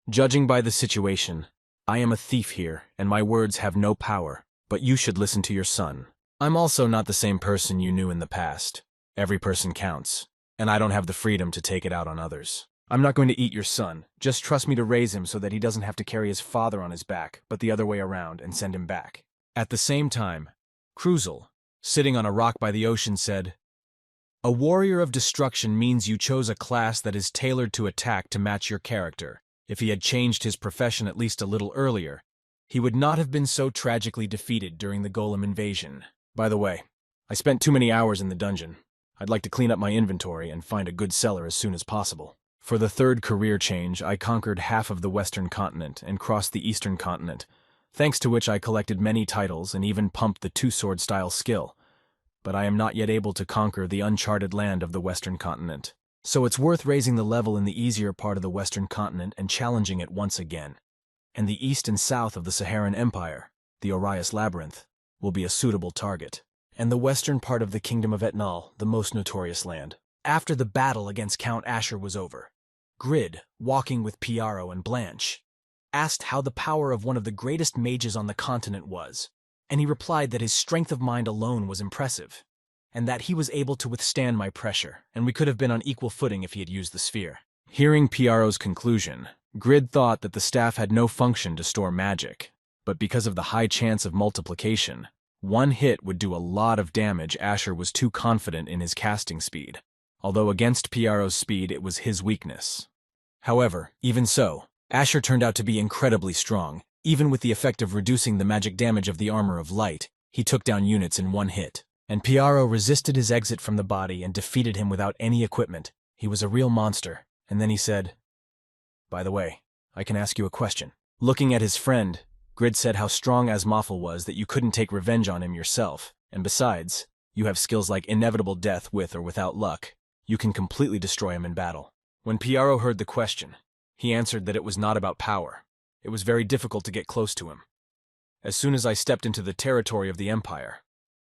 "Judging by the situation, I am a thief here, and my words have no power, but you should listen to your son. I'm also not the same person you knew in the past. Every person counts, and I don't have the freedom to take it out on others. I'm not going to eat your son. Just trust me to raise him so that he doesn't have to carry his father on his back, but the other way around, and send him back." At the same time, Cruzel, sitting on a rock by the ocean, said, "A warrior of destruction means you chose a class that is tailored to attack to match your character. If he had changed his profession at least a little earlier, he would not have been so tragically defeated during the Golem invasion. By the way, I spent too many hours in the dungeon. I'd like to clean up my inventory and find a good seller as soon as possible. For the third career change, I conquered half of the Western continent and crossed the Eastern continent, thanks to which I collected many titles and even pumped the two-sword style skill. But I am not yet able to conquer the uncharted land of the Western continent. So it's worth raising the level in the easier part of the Western continent and challenging it once again. And the east and south of the Saharan Empire, the Orias Labyrinth, will be a suitable target. And the western part of the Kingdom of Etnal, the most notorious land." After the battle against Count Asher was over, Grid, walking with Piaro and Blanche, asked how the power of one of the greatest mages on the continent was, and he replied that his strength of mind alone was impressive, and that he was able to withstand my pressure, and we could have been on equal footing if he had used the sphere. Hearing Piaro's conclusion, Grid thought that the staff had no function to store magic, but because of the high chance of multiplication, one hit would do a lot of damage. Asher was too confident in his casting speed, although against Piaro's speed it was his weakness. However, even so, Asher turned out to be incredibly strong. Even with the effect of reducing the magic damage of the Armor of Light, he took down units in one hit. And Piaro resisted his exit from the body and defeated him without any equipment. He was a real monster. And then he said, "By the way, I can ask you a question." Looking at his friend, Grid said how strong Asmophel was that you couldn't take revenge on him yourself, and besides, you have skills like inevitable death with or without luck. You can completely destroy him in battle. When Piaro heard the question, he answered that it was not about power. It was very difficult to get close to him. As soon as I stepped into the territory of the Empire,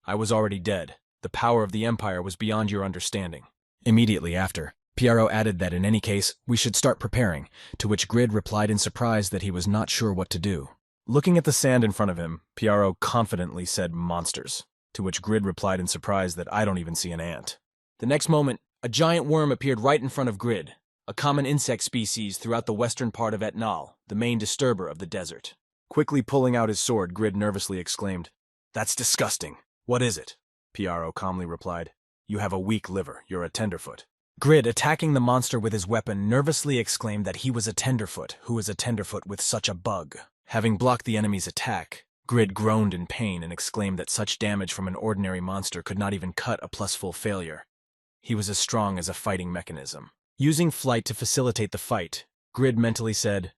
I was already dead. The power of the Empire was beyond your understanding. Immediately after, Piaro added that in any case, we should start preparing, to which Grid replied in surprise that he was not sure what to do. Looking at the sand in front of him, Piaro confidently said monsters, to which Grid replied in surprise that I don't even see an ant. The next moment, a giant worm appeared right in front of Grid, a common insect species throughout the western part of Etnal, the main disturber of the desert. Quickly pulling out his sword, Grid nervously exclaimed, "That's disgusting. What is it?" Piaro calmly replied, "You have a weak liver. You're a tenderfoot." Grid, attacking the monster with his weapon, nervously exclaimed that he was a tenderfoot. Who is a tenderfoot with such a bug? Having blocked the enemy's attack, Grid groaned in pain and exclaimed that such damage from an ordinary monster could not even cut a plus-full failure. He was as strong as a fighting mechanism. Using flight to facilitate the fight, Grid mentally said,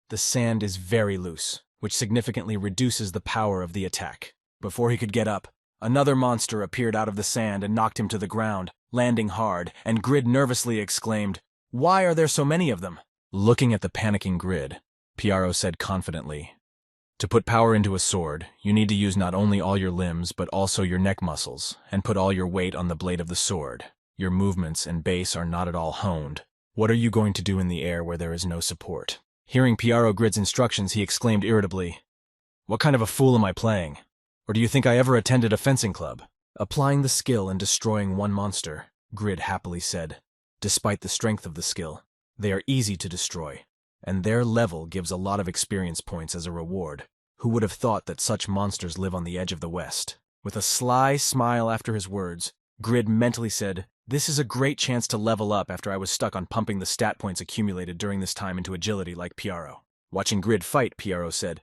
"The sand is very loose, which significantly reduces the power of the attack." Before he could get up, another monster appeared out of the sand and knocked him to the ground, landing hard, and Grid nervously exclaimed, "Why are there so many of them?" Looking at the panicking Grid, Piaro said confidently, "To put power into a sword, you need to use not only all your limbs but also your neck muscles, and put all your weight on the blade of the sword. Your movements and base are not at all honed. What are you going to do in the air where there is no support?" Hearing Piaro Grid's instructions, he exclaimed irritably, "What kind of a fool am I playing? Or do you think I ever attended a fencing club?" Applying the skill and destroying one monster, Grid happily said, "Despite the strength of the skill, they are easy to destroy, and their level gives a lot of experience points as a reward. Who would have thought that such monsters live on the edge of the West?" With a sly smile after his words, Grid mentally said, "This is a great chance to level up after I was stuck on pumping the stat points accumulated during this time into agility like Piaro." Watching Grid fight, Piaro said,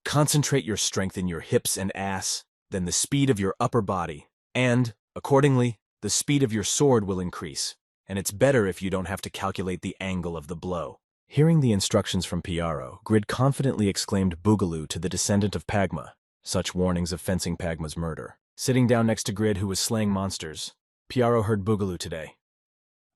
"Concentrate your strength in your hips and ass, then the speed of your upper body, and, accordingly, the speed of your sword will increase, and it's better if you don't have to calculate the angle of the blow." Hearing the instructions from Piaro, Grid confidently exclaimed Boogaloo to the descendant of Pagma, such warnings of fencing Pagma's murder. Sitting down next to Grid, who was slaying monsters, Piaro heard Boogaloo today.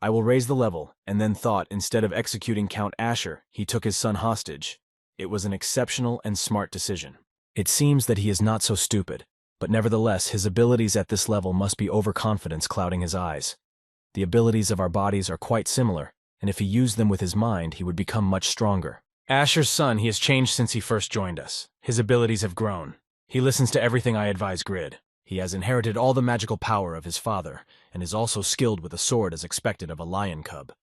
"I will raise the level," and then thought instead of executing Count Asher, he took his son hostage. It was an exceptional and smart decision. It seems that he is not so stupid, but nevertheless his abilities at this level must be overconfidence clouding his eyes. The abilities of our bodies are quite similar, and if he used them with his mind, he would become much stronger. Asher's son, he has changed since he first joined us. His abilities have grown. He listens to everything I advise Grid. He has inherited all the magical power of his father, and is also skilled with a sword as expected of a lion cub.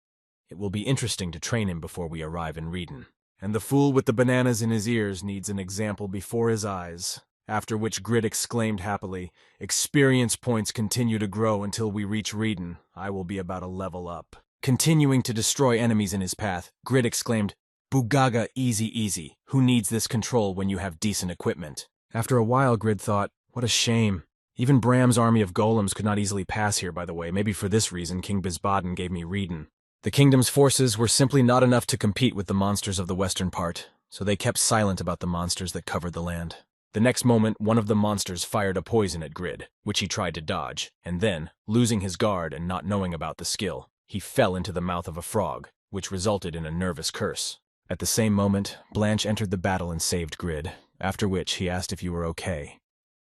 It will be interesting to train him before we arrive in Reedon. And the fool with the bananas in his ears needs an example before his eyes. After which Grid exclaimed happily, "Experience points continue to grow until we reach Reedon. I will be about a level up." Continuing to destroy enemies in his path, Grid exclaimed, "Bugaga, easy easy. Who needs this control when you have decent equipment?" After a while, Grid thought, what a shame. Even Bram's army of golems could not easily pass here, by the way. Maybe for this reason King Bisbaden gave me Reedon. The kingdom's forces were simply not enough to compete with the monsters of the western part, so they kept silent about the monsters that covered the land. The next moment, one of the monsters fired a poison at Grid, which he tried to dodge, and then, losing his guard and not knowing about the skill, he fell into the mouth of a frog, which resulted in a nervous curse. At the same moment, Blanche entered the battle and saved Grid, after which he asked if you were okay.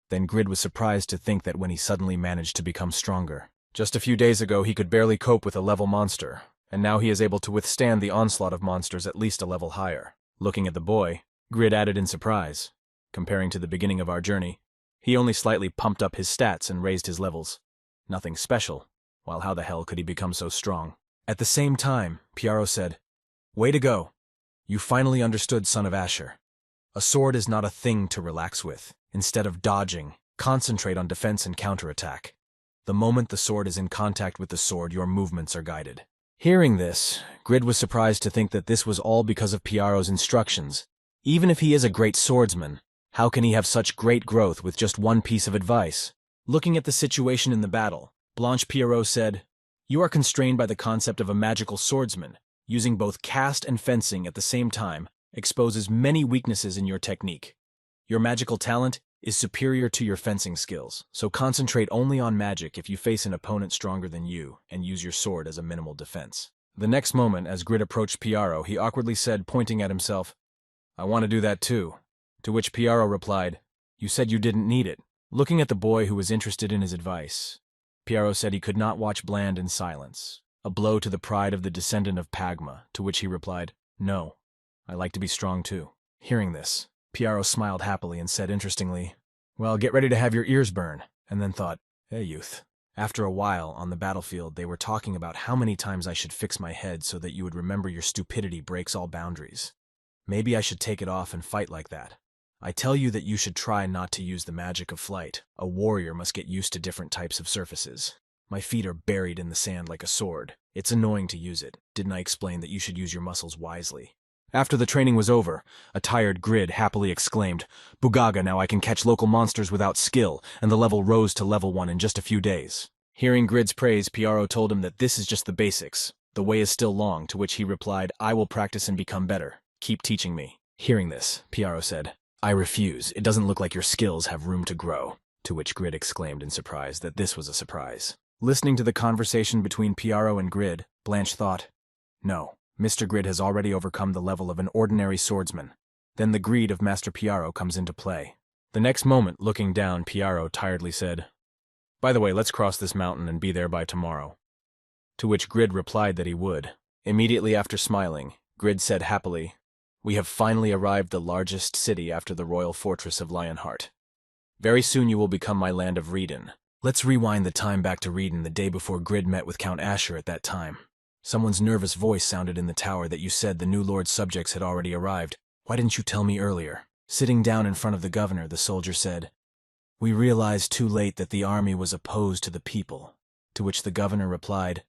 Then Grid was surprised to think that when he suddenly managed to become stronger. Just a few days ago he could barely cope with a level monster, and now he is able to withstand the onslaught of monsters at least a level higher. Looking at the boy, Grid added in surprise. Comparing to the beginning of our journey, he only slightly pumped up his stats and raised his levels. Nothing special, while how the hell could he become so strong? At the same time, Piaro said, "Way to go. You finally understood, son of Asher. A sword is not a thing to relax with. Instead of dodging, concentrate on defense and counterattack. The moment the sword is in contact with the sword, your movements are guided." Hearing this, Grid was surprised to think that this was all because of Piaro's instructions. Even if he is a great swordsman, how can he have such great growth with just one piece of advice? Looking at the situation in the battle, Blanche Piaro said, "You are constrained by the concept of a magical swordsman. Using both cast and fencing at the same time exposes many weaknesses in your technique. Your magical talent is superior to your fencing skills, so concentrate only on magic if you face an opponent stronger than you, and use your sword as a minimal defense." The next moment, as Grid approached Piaro, he awkwardly said, pointing at himself, "I want to do that too." To which Piaro replied, "You said you didn't need it." Looking at the boy who was interested in his advice, Piaro said he could not watch Bland in silence, a blow to the pride of the descendant of Pagma, to which he replied, "No, I like to be strong too." Hearing this, Piaro smiled happily and said interestingly, "Well, get ready to have your ears burn," and then thought, "Hey, youth." After a while, on the battlefield, they were talking about how many times I should fix my head so that you would remember your stupidity breaks all boundaries. Maybe I should take it off and fight like that. I tell you that you should try not to use the magic of flight. A warrior must get used to different types of surfaces. My feet are buried in the sand like a sword. It's annoying to use it. Didn't I explain that you should use your muscles wisely? After the training was over, a tired Grid happily exclaimed, "Bugaga, now I can catch local monsters without skill," and the level rose to level 1 in just a few days. Hearing Grid's praise, Piaro told him that this is just the basics. The way is still long, to which he replied, "I will practice and become better. Keep teaching me." Hearing this, Piaro said, "I refuse. It doesn't look like your skills have room to grow." To which Grid exclaimed in surprise that this was a surprise. Listening to the conversation between Piaro and Grid, Blanche thought, "No. Mr. Grid has already overcome the level of an ordinary swordsman. Then the greed of Master Piaro comes into play." The next moment, looking down, Piaro tiredly said, "By the way, let's cross this mountain and be there by tomorrow." To which Grid replied that he would. Immediately after smiling, Grid said happily, "We have finally arrived the largest city after the royal fortress of Lionheart. Very soon you will become my land of Reedon." Let's rewind the time back to Reedon the day before Grid met with Count Asher at that time. Someone's nervous voice sounded in the tower that you said the new lord's subjects had already arrived. Why didn't you tell me earlier? Sitting down in front of the governor, the soldier said, "We realized too late that the army was opposed to the people." To which the governor replied,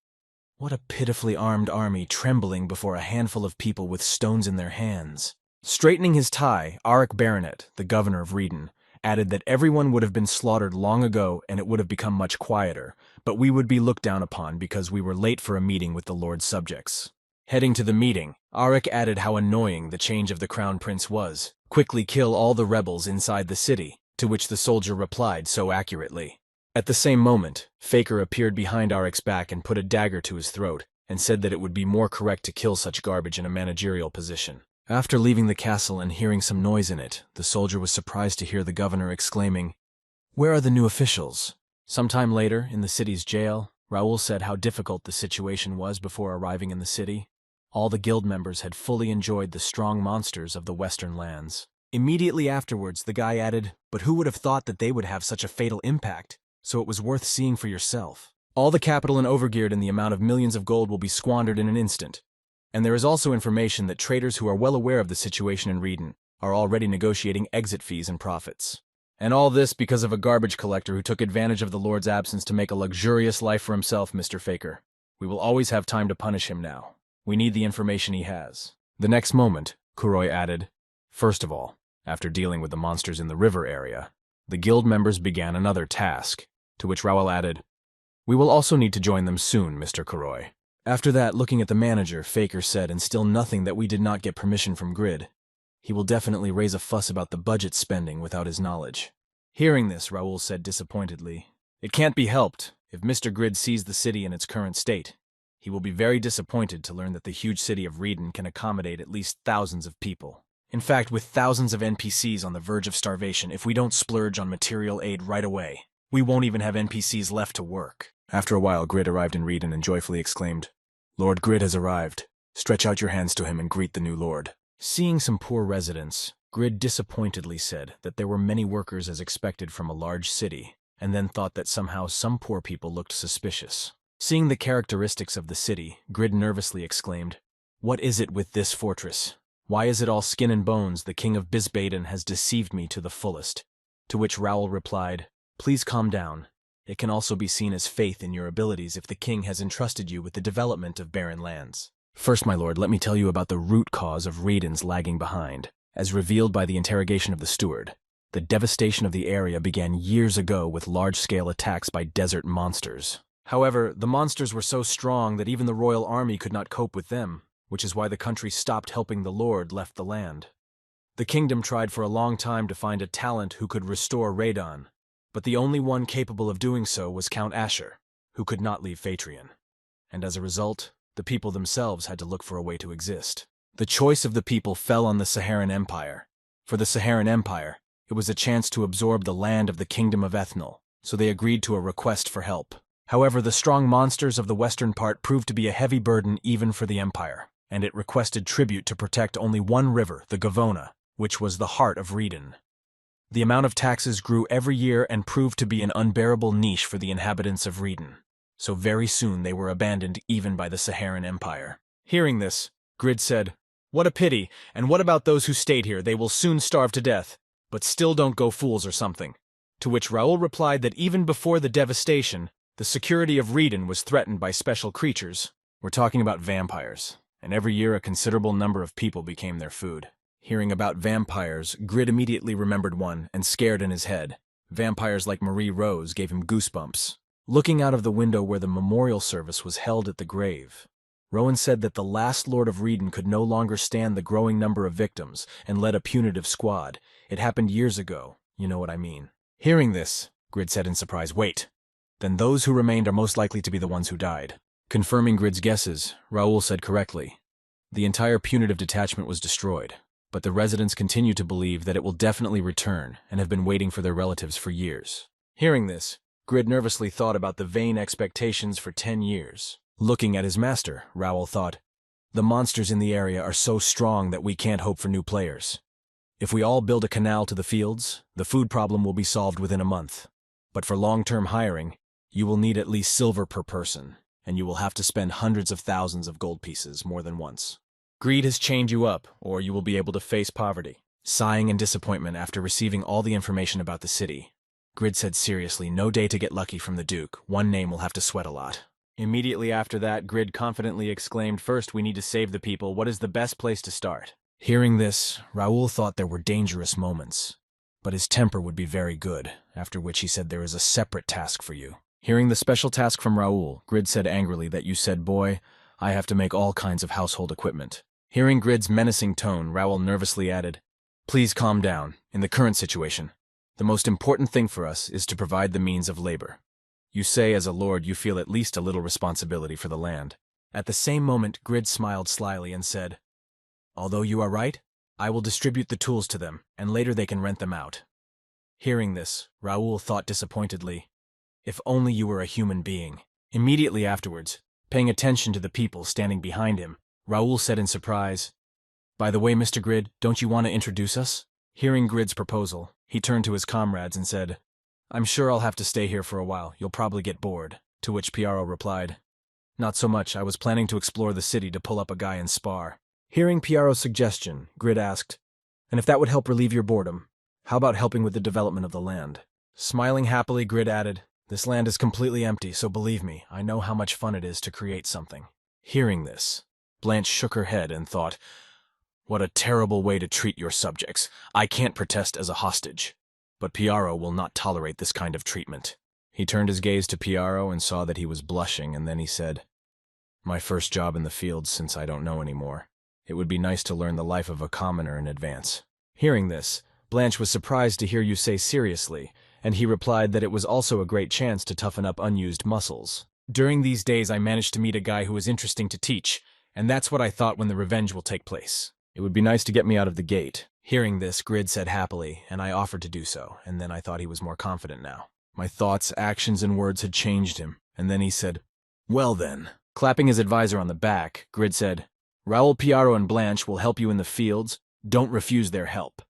"What a pitifully armed army trembling before a handful of people with stones in their hands." Straightening his tie, Auric Baronet, the governor of Reedon, added that everyone would have been slaughtered long ago and it would have become much quieter, but we would be looked down upon because we were late for a meeting with the Lord's subjects. Heading to the meeting, Auric added how annoying the change of the crown prince was. "Quickly kill all the rebels inside the city," to which the soldier replied so accurately. At the same moment, Faker appeared behind Auric's back and put a dagger to his throat, and said that it would be more correct to kill such garbage in a managerial position. After leaving the castle and hearing some noise in it, the soldier was surprised to hear the governor exclaiming, Where are the new officials? Sometime later, in the city's jail, Raoul said how difficult the situation was before arriving in the city. All the guild members had fully enjoyed the strong monsters of the western lands. Immediately afterwards, the guy added, "But who would have thought that they would have such a fatal impact? So it was worth seeing for yourself. All the capital in Overgeared and the amount of millions of gold will be squandered in an instant. And there is also information that traders who are well aware of the situation in Reedon are already negotiating exit fees and profits. And all this because of a garbage collector who took advantage of the Lord's absence to make a luxurious life for himself, Mr. Faker. We will always have time to punish him now. We need the information he has." The next moment, Kuroi added, "First of all, after dealing with the monsters in the river area, the guild members began another task, to which Raoul added, 'We will also need to join them soon, Mr. Kuroi.' After that, looking at the manager, Faker said, and still nothing that we did not get permission from Grid. He will definitely raise a fuss about the budget spending without his knowledge." Hearing this, Raoul said disappointedly, "It can't be helped. If Mr. Grid sees the city in its current state, he will be very disappointed to learn that the huge city of Reedon can accommodate at least thousands of people. In fact, with thousands of NPCs on the verge of starvation, if we don't splurge on material aid right away, we won't even have NPCs left to work." After a while, Grid arrived in Reedon and joyfully exclaimed, "Lord Grid has arrived. Stretch out your hands to him and greet the new lord." Seeing some poor residents, Grid disappointedly said that there were many workers as expected from a large city, and then thought that somehow some poor people looked suspicious. Seeing the characteristics of the city, Grid nervously exclaimed, "What is it with this fortress? Why is it all skin and bones? The king of Bisbaden has deceived me to the fullest." To which Raoul replied, "Please calm down. It can also be seen as faith in your abilities if the king has entrusted you with the development of barren lands. First, my lord, let me tell you about the root cause of Reedon's lagging behind. As revealed by the interrogation of the steward, the devastation of the area began years ago with large-scale attacks by desert monsters. However, the monsters were so strong that even the royal army could not cope with them, which is why the country stopped helping the lord left the land. The kingdom tried for a long time to find a talent who could restore Radon, but the only one capable of doing so was Count Asher, who could not leave Phaetrian. And as a result, the people themselves had to look for a way to exist. The choice of the people fell on the Saharan Empire. For the Saharan Empire, it was a chance to absorb the land of the Kingdom of Ethnal, so they agreed to a request for help. However, the strong monsters of the western part proved to be a heavy burden even for the Empire, and it requested tribute to protect only one river, the Gavona, which was the heart of Reedon. The amount of taxes grew every year and proved to be an unbearable niche for the inhabitants of Reedon, so very soon they were abandoned even by the Saharan Empire. Hearing this, Grid said, "What a pity, and what about those who stayed here? They will soon starve to death, but still don't go fools or something." To which Raoul replied that even before the devastation, the security of Reedon was threatened by special creatures. We're talking about vampires, and every year a considerable number of people became their food. Hearing about vampires, Grid immediately remembered one and scared in his head. Vampires like Marie Rose gave him goosebumps. Looking out of the window where the memorial service was held at the grave, Rowan said that the last Lord of Reedon could no longer stand the growing number of victims and led a punitive squad. It happened years ago, you know what I mean. Hearing this, Grid said in surprise, "Wait. Then those who remained are most likely to be the ones who died." Confirming Grid's guesses, Raoul said correctly. The entire punitive detachment was destroyed, but the residents continue to believe that it will definitely return and have been waiting for their relatives for years. Hearing this, Grid nervously thought about the vain expectations for 10 years. Looking at his master, Raoul thought, "The monsters in the area are so strong that we can't hope for new players. If we all build a canal to the fields, the food problem will be solved within a month. But for long-term hiring, you will need at least silver per person, and you will have to spend hundreds of thousands of gold pieces more than once. Greed has chained you up, or you will be able to face poverty." Sighing in disappointment after receiving all the information about the city, Grid said seriously, "No day to get lucky from the Duke. One name will have to sweat a lot." Immediately after that, Grid confidently exclaimed, "First, we need to save the people. What is the best place to start?" Hearing this, Raoul thought there were dangerous moments, but his temper would be very good, after which he said, "There is a separate task for you." Hearing the special task from Raoul, Grid said angrily that you said, "Boy, I have to make all kinds of household equipment." Hearing Grid's menacing tone, Raoul nervously added, "Please calm down. In the current situation, the most important thing for us is to provide the means of labor. You say as a lord you feel at least a little responsibility for the land." At the same moment, Grid smiled slyly and said, "Although you are right, I will distribute the tools to them, and later they can rent them out." Hearing this, Raoul thought disappointedly, if only you were a human being. Immediately afterwards, paying attention to the people standing behind him, Raoul said in surprise, "By the way, Mr. Grid, don't you want to introduce us?" Hearing Grid's proposal, he turned to his comrades and said, "I'm sure I'll have to stay here for a while. You'll probably get bored." To which Piaro replied, "Not so much. I was planning to explore the city to pull up a guy and spar." Hearing Piaro's suggestion, Grid asked, "And if that would help relieve your boredom, how about helping with the development of the land?" Smiling happily, Grid added, "This land is completely empty, so believe me, I know how much fun it is to create something." Hearing this, Blanche shook her head and thought, "What a terrible way to treat your subjects. I can't protest as a hostage. But Piaro will not tolerate this kind of treatment." He turned his gaze to Piaro and saw that he was blushing, and then he said, "My first job in the field since I don't know anymore. It would be nice to learn the life of a commoner in advance." Hearing this, Blanche was surprised to hear you say seriously, and he replied that it was also a great chance to toughen up unused muscles. "During these days I managed to meet a guy who was interesting to teach, and that's what I thought when the revenge will take place. It would be nice to get me out of the gate." Hearing this, Grid said happily, and I offered to do so, and then I thought he was more confident now. My thoughts, actions, and words had changed him, and then he said, "Well then." Clapping his advisor on the back, Grid said, "Raoul, Piaro, and Blanche will help you in the fields. Don't refuse their help."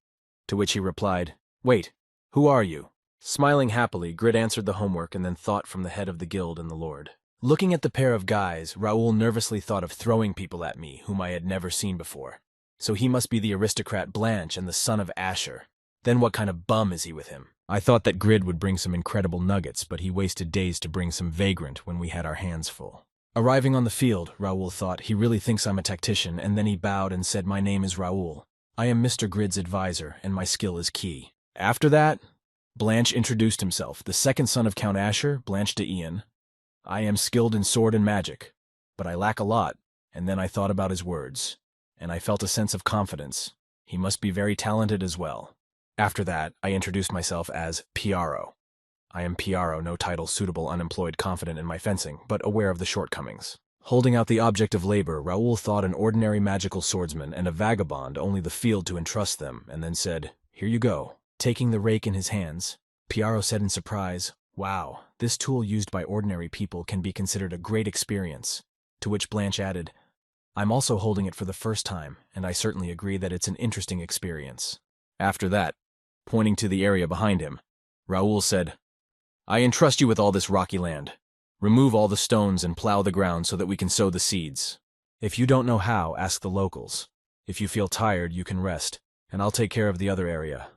To which he replied, "Wait, who are you?" Smiling happily, Grid answered the homework and then thought from the head of the guild and the lord. Looking at the pair of guys, Raoul nervously thought of throwing people at me whom I had never seen before. So he must be the aristocrat Blanche and the son of Asher. Then what kind of bum is he with him? I thought that Grid would bring some incredible nuggets, but he wasted days to bring some vagrant when we had our hands full. Arriving on the field, Raoul thought, he really thinks I'm a tactician, and then he bowed and said, "My name is Raoul. I am Mr. Grid's advisor, and my skill is key." After that, Blanche introduced himself, the second son of Count Asher, Blanche de Ian. "I am skilled in sword and magic, but I lack a lot." And then I thought about his words, and I felt a sense of confidence. He must be very talented as well. After that, I introduced myself as Piaro. I am Piaro, no title, suitable, unemployed, confident in my fencing, but aware of the shortcomings. Holding out the object of labor, Raoul thought an ordinary magical swordsman and a vagabond only the field to entrust them, and then said, "Here you go." Taking the rake in his hands, Piaro said in surprise, "Wow, this tool used by ordinary people can be considered a great experience." To which Blanche added, "I'm also holding it for the first time, and I certainly agree that it's an interesting experience." After that, pointing to the area behind him, Raoul said, "I entrust you with all this rocky land. Remove all the stones and plow the ground so that we can sow the seeds. If you don't know how, ask the locals. If you feel tired, you can rest, and I'll take care of the other area."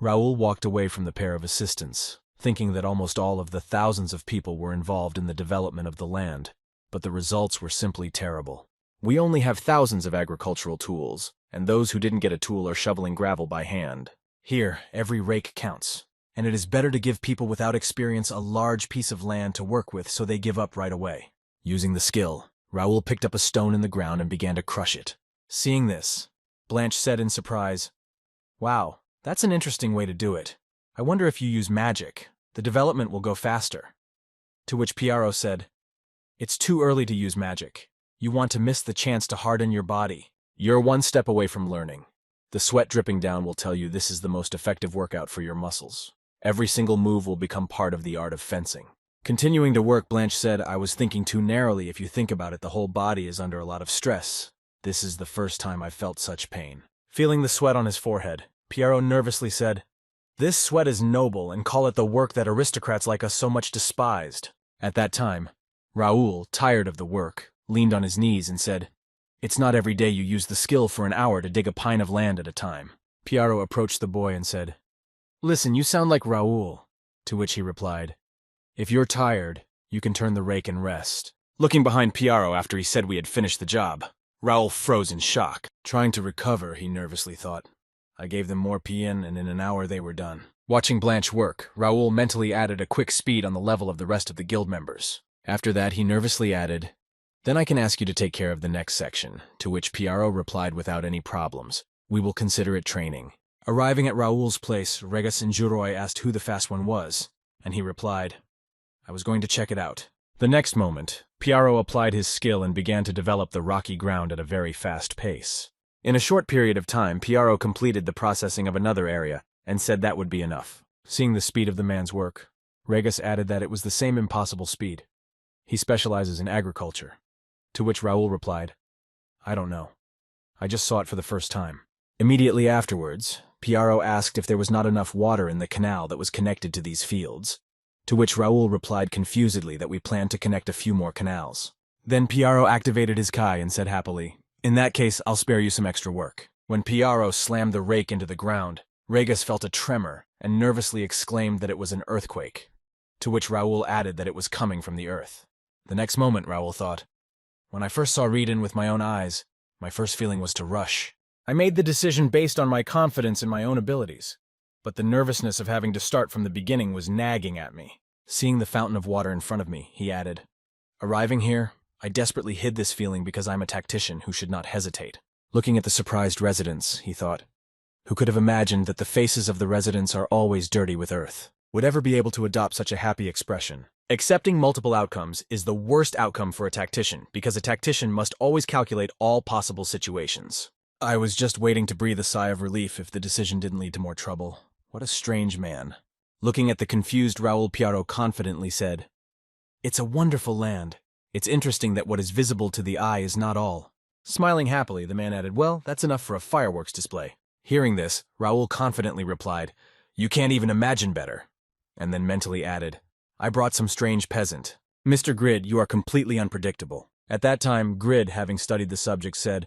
Raoul walked away from the pair of assistants, thinking that almost all of the thousands of people were involved in the development of the land, but the results were simply terrible. We only have thousands of agricultural tools, and those who didn't get a tool are shoveling gravel by hand. Here, every rake counts, and it is better to give people without experience a large piece of land to work with so they give up right away. Using the skill, Raoul picked up a stone in the ground and began to crush it. Seeing this, Blanche said in surprise, "Wow, that's an interesting way to do it. I wonder if you use magic. The development will go faster." To which Piaro said, "It's too early to use magic. You want to miss the chance to harden your body. You're one step away from learning. The sweat dripping down will tell you this is the most effective workout for your muscles. Every single move will become part of the art of fencing." Continuing to work, Blanche said, "I was thinking too narrowly. If you think about it, the whole body is under a lot of stress. This is the first time I've felt such pain." Feeling the sweat on his forehead, Piero nervously said, "This sweat is noble, and call it the work that aristocrats like us so much despised." At that time, Raoul, tired of the work, leaned on his knees and said, "It's not every day you use the skill for an hour to dig a pine of land at a time." Piero approached the boy and said, "Listen, you sound like Raoul." To which he replied, "If you're tired, you can turn the rake and rest." Looking behind Piero after he said we had finished the job, Raoul froze in shock. Trying to recover, he nervously thought. I gave them more PN, and in an hour they were done. Watching Blanche work, Raoul mentally added a quick speed on the level of the rest of the guild members. After that, he nervously added, "Then I can ask you to take care of the next section," to which Piero replied without any problems, "We will consider it training." Arriving at Raoul's place, Regas and Juroi asked who the fast one was, and he replied, "I was going to check it out." The next moment, Piero applied his skill and began to develop the rocky ground at a very fast pace. In a short period of time, Piero completed the processing of another area and said that would be enough. Seeing the speed of the man's work, Regas added that it was the same impossible speed. He specializes in agriculture. To which Raoul replied, I don't know. I just saw it for the first time. Immediately afterwards, Piaro asked if there was not enough water in the canal that was connected to these fields. To which Raoul replied confusedly that we planned to connect a few more canals. Then Piaro activated his Kai and said happily, in that case, I'll spare you some extra work. When Piaro slammed the rake into the ground, Regas felt a tremor and nervously exclaimed that it was an earthquake. To which Raoul added that it was coming from the earth. The next moment, Raoul thought, when I first saw Reedon with my own eyes, my first feeling was to rush. I made the decision based on my confidence in my own abilities, but the nervousness of having to start from the beginning was nagging at me. Seeing the fountain of water in front of me, he added, arriving here, I desperately hid this feeling because I'm a tactician who should not hesitate. Looking at the surprised residents, he thought, who could have imagined that the faces of the residents are always dirty with earth, would ever be able to adopt such a happy expression. Accepting multiple outcomes is the worst outcome for a tactician because a tactician must always calculate all possible situations. I was just waiting to breathe a sigh of relief if the decision didn't lead to more trouble. What a strange man. Looking at the confused Raoul, Piaro confidently said, it's a wonderful land. It's interesting that what is visible to the eye is not all. Smiling happily, the man added, well, that's enough for a fireworks display. Hearing this, Raoul confidently replied, you can't even imagine better. And then mentally added, I brought some strange peasant. Mr. Grid, you are completely unpredictable. At that time, Grid, having studied the subject, said,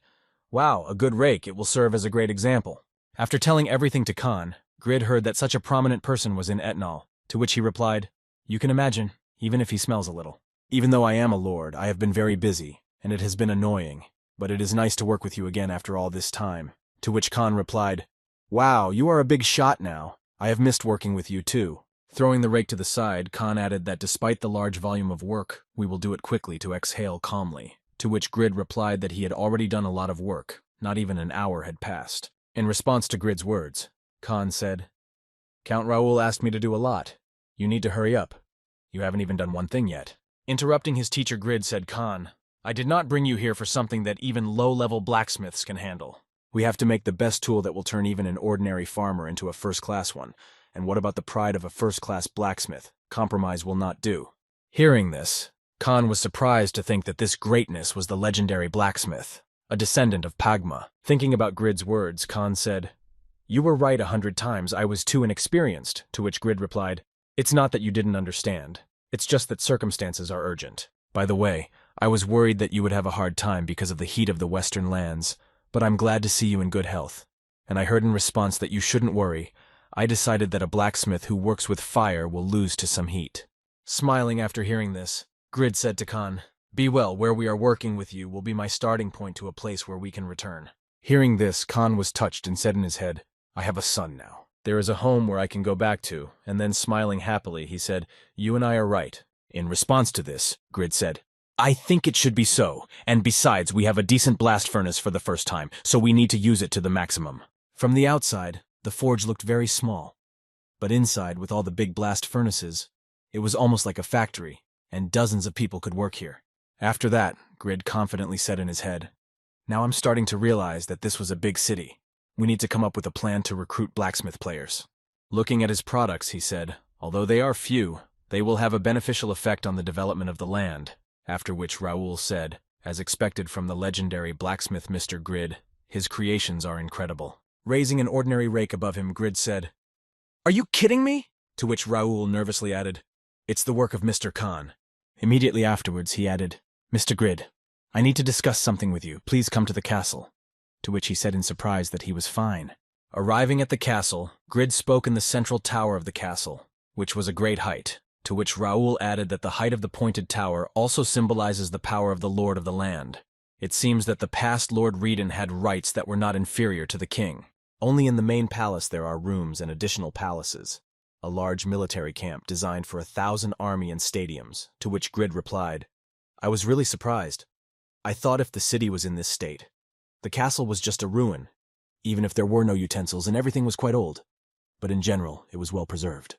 wow, a good rake, it will serve as a great example. After telling everything to Khan, Grid heard that such a prominent person was in Etnal, to which he replied, you can imagine, even if he smells a little. Even though I am a lord, I have been very busy, and it has been annoying, but it is nice to work with you again after all this time. To which Khan replied, wow, you are a big shot now. I have missed working with you too. Throwing the rake to the side, Khan added that despite the large volume of work, we will do it quickly to exhale calmly. To which Grid replied that he had already done a lot of work, not even an hour had passed. In response to Grid's words, Khan said, Count Raoul asked me to do a lot. You need to hurry up. You haven't even done one thing yet. Interrupting his teacher, Grid said, Khan, I did not bring you here for something that even low-level blacksmiths can handle. We have to make the best tool that will turn even an ordinary farmer into a first-class one. And what about the pride of a first-class blacksmith? Compromise will not do. Hearing this, Khan was surprised to think that this greatness was the legendary blacksmith, a descendant of Pagma. Thinking about Grid's words, Khan said, you were right 100 times, I was too inexperienced, to which Grid replied, it's not that you didn't understand. It's just that circumstances are urgent. By the way, I was worried that you would have a hard time because of the heat of the western lands, but I'm glad to see you in good health. And I heard in response that you shouldn't worry. I decided that a blacksmith who works with fire will lose to some heat. Smiling after hearing this, Grid said to Khan, be well, where we are working with you will be my starting point to a place where we can return. Hearing this, Khan was touched and said in his head, I have a son now. There is a home where I can go back to, and then smiling happily, he said, you and I are right. In response to this, Grid said, I think it should be so, and besides, we have a decent blast furnace for the first time, so we need to use it to the maximum. From the outside, the forge looked very small, but inside, with all the big blast furnaces, it was almost like a factory, and dozens of people could work here. After that, Grid confidently said in his head, now I'm starting to realize that this was a big city. We need to come up with a plan to recruit blacksmith players. Looking at his products, he said, although they are few, they will have a beneficial effect on the development of the land. After which Raoul said, as expected from the legendary blacksmith Mr. Grid, his creations are incredible. Raising an ordinary rake above him, Grid said, are you kidding me? To which Raoul nervously added, it's the work of Mr. Khan. Immediately afterwards, he added, Mr. Grid, I need to discuss something with you. Please come to the castle. To which he said in surprise that he was fine. Arriving at the castle, Grid spoke in the central tower of the castle, which was a great height, to which Raoul added that the height of the pointed tower also symbolizes the power of the lord of the land. It seems that the past Lord Reedon had rights that were not inferior to the king. Only in the main palace there are rooms and additional palaces, a large military camp designed for 1,000 army and stadiums, to which Grid replied, I was really surprised. I thought if the city was in this state, the castle was just a ruin, even if there were no utensils and everything was quite old. But in general, it was well preserved.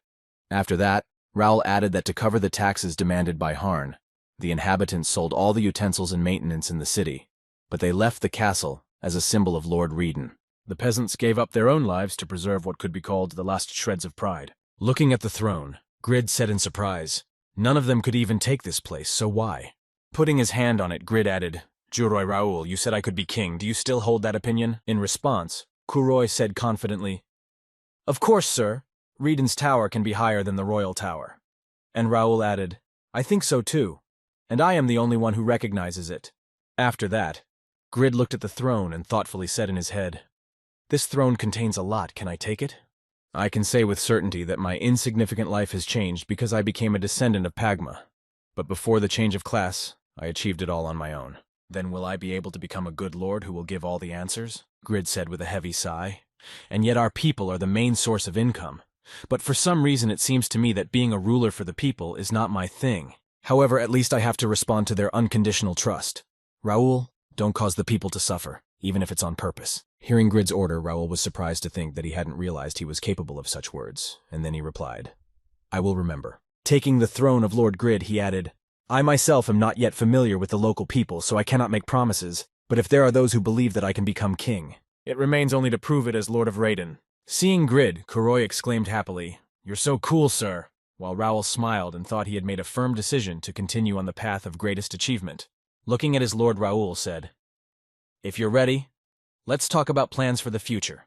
After that, Raoul added that to cover the taxes demanded by Harn, the inhabitants sold all the utensils and maintenance in the city, but they left the castle as a symbol of Lord Reedon. The peasants gave up their own lives to preserve what could be called the last shreds of pride. Looking at the throne, Grid said in surprise, "None of them could even take this place, so why?" Putting his hand on it, Grid added, "Juroi Raoul, you said I could be king. Do you still hold that opinion?" In response, Kuroi said confidently, "Of course, sir. Reden's tower can be higher than the royal tower." And Raoul added, "I think so too, and I am the only one who recognizes it." After that, Grid looked at the throne and thoughtfully said in his head, "This throne contains a lot. Can I take it? I can say with certainty that my insignificant life has changed because I became a descendant of Pagma. But before the change of class, I achieved it all on my own. Then will I be able to become a good lord who will give all the answers?" Grid said with a heavy sigh. "And yet our people are the main source of income. But for some reason it seems to me that being a ruler for the people is not my thing. However, at least I have to respond to their unconditional trust. Raoul, don't cause the people to suffer, even if it's on purpose." Hearing Grid's order, Raoul was surprised to think that he hadn't realized he was capable of such words, and then he replied, "I will remember." Taking the throne of Lord Grid, he added, "I myself am not yet familiar with the local people, so I cannot make promises, but if there are those who believe that I can become king, it remains only to prove it as Lord of Raiden." Seeing Grid, Kuroi exclaimed happily, "You're so cool, sir," while Raoul smiled and thought he had made a firm decision to continue on the path of greatest achievement. Looking at his lord, Raoul said, "If you're ready, let's talk about plans for the future.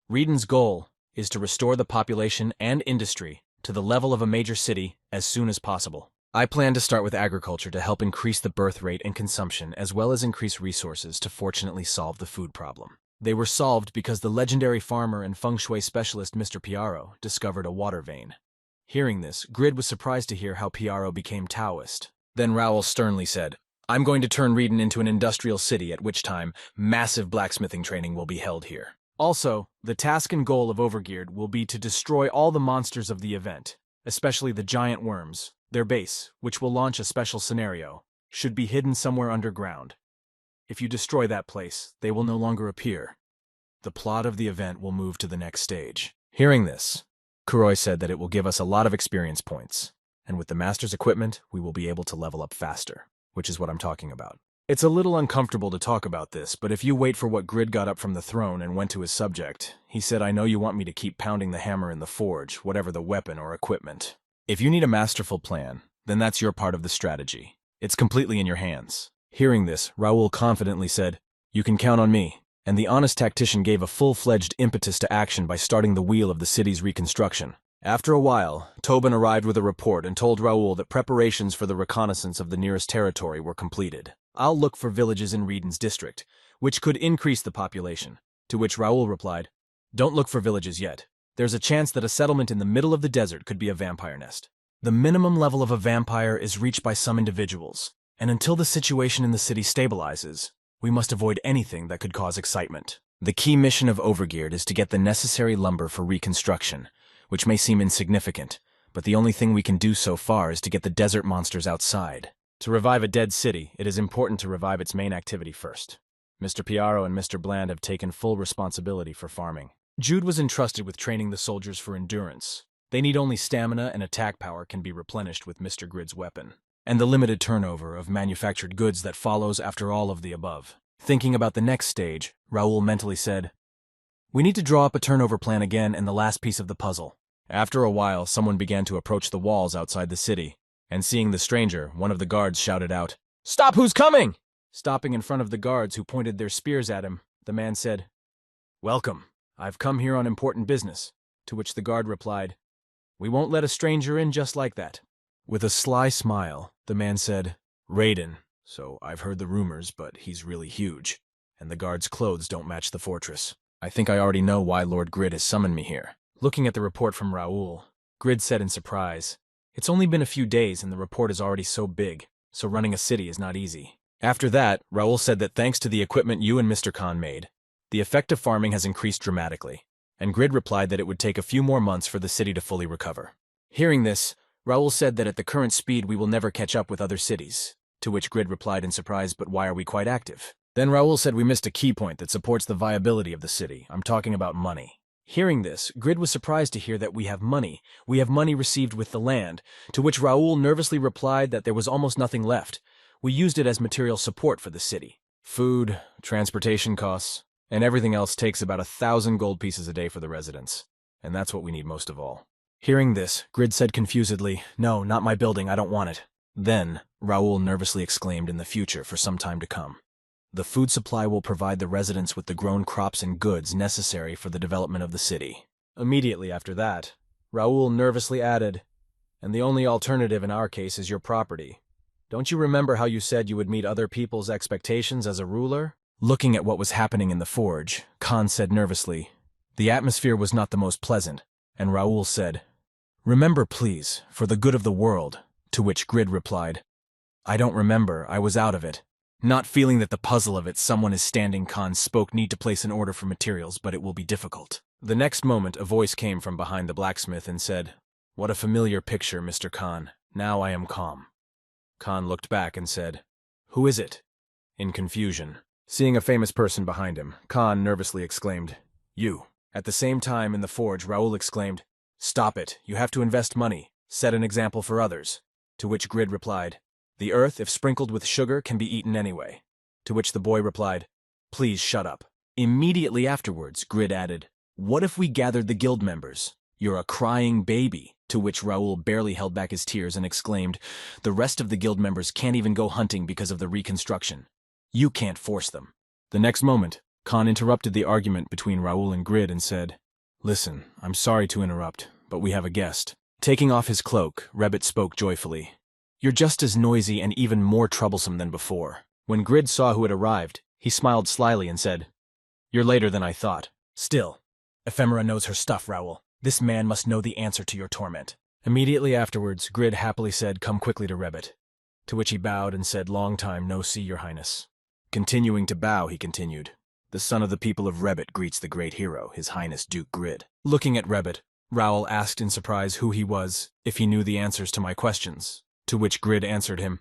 Reden's goal is to restore the population and industry to the level of a major city as soon as possible. I plan to start with agriculture to help increase the birth rate and consumption, as well as increase resources to fortunately solve the food problem. They were solved because the legendary farmer and feng shui specialist Mr. Piaro discovered a water vein." Hearing this, Grid was surprised to hear how Piaro became Taoist. Then Raoul sternly said, "I'm going to turn Reden into an industrial city, at which time massive blacksmithing training will be held here. Also, the task and goal of Overgeared will be to destroy all the monsters of the event, especially the giant worms. Their base, which will launch a special scenario, should be hidden somewhere underground. If you destroy that place, they will no longer appear. The plot of the event will move to the next stage." Hearing this, Kuroi said that it will give us a lot of experience points, and with the master's equipment, we will be able to level up faster, which is what I'm talking about. It's a little uncomfortable to talk about this, but if you wait for what Grid got up from the throne and went to his subject, he said, "I know you want me to keep pounding the hammer in the forge, whatever the weapon or equipment. If you need a masterful plan, then that's your part of the strategy. It's completely in your hands." Hearing this, Raoul confidently said, "You can count on me." And the honest tactician gave a full-fledged impetus to action by starting the wheel of the city's reconstruction. After a while, Tobin arrived with a report and told Raoul that preparations for the reconnaissance of the nearest territory were completed. "I'll look for villages in Reden's district, which could increase the population." To which Raoul replied, "Don't look for villages yet. There's a chance that a settlement in the middle of the desert could be a vampire nest. The minimum level of a vampire is reached by some individuals, and until the situation in the city stabilizes, we must avoid anything that could cause excitement. The key mission of Overgeared is to get the necessary lumber for reconstruction, which may seem insignificant, but the only thing we can do so far is to get the desert monsters outside. To revive a dead city, it is important to revive its main activity first. Mr. Piaro and Mr. Bland have taken full responsibility for farming. Jude was entrusted with training the soldiers for endurance. They need only stamina, and attack power can be replenished with Mr. Grid's weapon, and the limited turnover of manufactured goods that follows after all of the above. Thinking about the next stage, Raoul mentally said, "We need to draw up a turnover plan again and the last piece of the puzzle." After a while, someone began to approach the walls outside the city, and seeing the stranger, one of the guards shouted out, "Stop, who's coming?" Stopping in front of the guards who pointed their spears at him, the man said, "Welcome, I've come here on important business." To which the guard replied, "We won't let a stranger in just like that." With a sly smile, the man said, "Raiden, so I've heard the rumors, but he's really huge, and the guard's clothes don't match the fortress. I think I already know why Lord Grid has summoned me here." Looking at the report from Raoul, Grid said in surprise, "It's only been a few days and the report is already so big, so running a city is not easy." After that, Raoul said that thanks to the equipment you and Mr. Khan made, the effective farming has increased dramatically, and Grid replied that it would take a few more months for the city to fully recover. Hearing this, Raoul said that at the current speed we will never catch up with other cities, to which Grid replied in surprise, "But why are we quite active?" Then Raoul said we missed a key point that supports the viability of the city. I'm talking about money. Hearing this, Grid was surprised to hear that we have money received with the land, to which Raoul nervously replied that there was almost nothing left. We used it as material support for the city. Food, transportation costs, and everything else takes about 1,000 gold pieces a day for the residents, and that's what we need most of all. Hearing this, Grid said confusedly, "No, not my building, I don't want it." Then, Raoul nervously exclaimed, "In the future, for some time to come. The food supply will provide the residents with the grown crops and goods necessary for the development of the city." Immediately after that, Raoul nervously added, "And the only alternative in our case is your property. Don't you remember how you said you would meet other people's expectations as a ruler?" Looking at what was happening in the forge, Khan said nervously, "The atmosphere was not the most pleasant," and Raoul said, "Remember, please, for the good of the world," to which Grid replied, "I don't remember, I was out of it." Not feeling that the puzzle of it someone is standing, Khan spoke, "Need to place an order for materials, but it will be difficult." The next moment, a voice came from behind the blacksmith and said, "What a familiar picture, Mr. Khan. Now I am calm." Khan looked back and said, "Who is it?" in confusion. Seeing a famous person behind him, Khan nervously exclaimed, "You." At the same time, in the forge, Raoul exclaimed, "Stop it, you have to invest money. Set an example for others." To which Grid replied, "The earth, if sprinkled with sugar, can be eaten anyway." To which the boy replied, "Please shut up." Immediately afterwards, Grid added, "What if we gathered the guild members? You're a crying baby." To which Raoul barely held back his tears and exclaimed, "The rest of the guild members can't even go hunting because of the reconstruction. You can't force them." The next moment, Khan interrupted the argument between Raoul and Grid and said, "Listen, I'm sorry to interrupt, but we have a guest." Taking off his cloak, Rebbit spoke joyfully, "You're just as noisy and even more troublesome than before." When Grid saw who had arrived, he smiled slyly and said, "You're later than I thought. Still, Ephemera knows her stuff, Raoul. This man must know the answer to your torment." Immediately afterwards, Grid happily said, "Come quickly to Rebbit." To which he bowed and said, "Long time no see, your highness." Continuing to bow, he continued, "The son of the people of Rebbit greets the great hero, his highness Duke Grid." Looking at Rebbit, Raoul asked in surprise who he was, if he knew the answers to my questions. To which Grid answered him,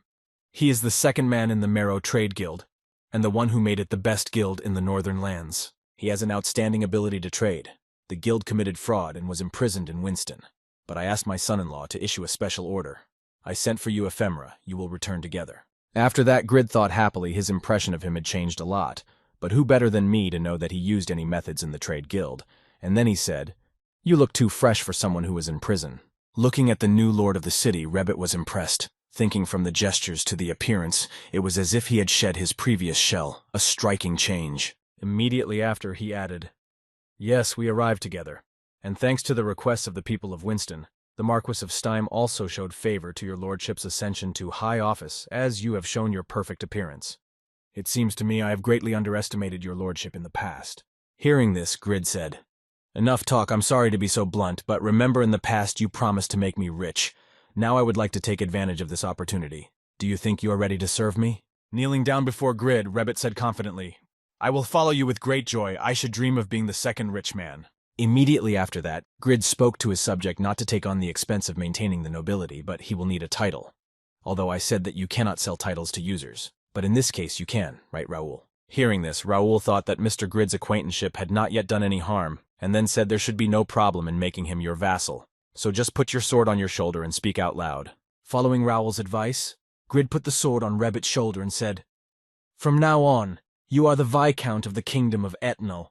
"He is the second man in the Marrow Trade Guild, and the one who made it the best guild in the northern lands. He has an outstanding ability to trade. The guild committed fraud and was imprisoned in Winston, but I asked my son-in-law to issue a special order. I sent for you Ephemera, you will return together." After that, Grid thought happily his impression of him had changed a lot, but who better than me to know that he used any methods in the trade guild? And then he said, "You look too fresh for someone who was in prison." Looking at the new lord of the city, Rebbit was impressed. Thinking from the gestures to the appearance, it was as if he had shed his previous shell, a striking change. Immediately after, he added, "Yes, we arrived together, and thanks to the requests of the people of Winston, the Marquis of Stym also showed favor to your lordship's ascension to high office, as you have shown your perfect appearance. It seems to me I have greatly underestimated your lordship in the past." Hearing this, Grid said, "Enough talk, I'm sorry to be so blunt, but remember in the past you promised to make me rich. Now I would like to take advantage of this opportunity. Do you think you are ready to serve me?" Kneeling down before Grid, Rebbit said confidently, "I will follow you with great joy. I should dream of being the second rich man." Immediately after that, Grid spoke to his subject not to take on the expense of maintaining the nobility, but he will need a title. Although I said that you cannot sell titles to users. But in this case you can, right, Raoul? Hearing this, Raoul thought that Mr. Grid's acquaintanceship had not yet done any harm, and then said there should be no problem in making him your vassal. So just put your sword on your shoulder and speak out loud. Following Raoul's advice, Grid put the sword on Rebbit's shoulder and said, "From now on, you are the Viscount of the Kingdom of Etnal.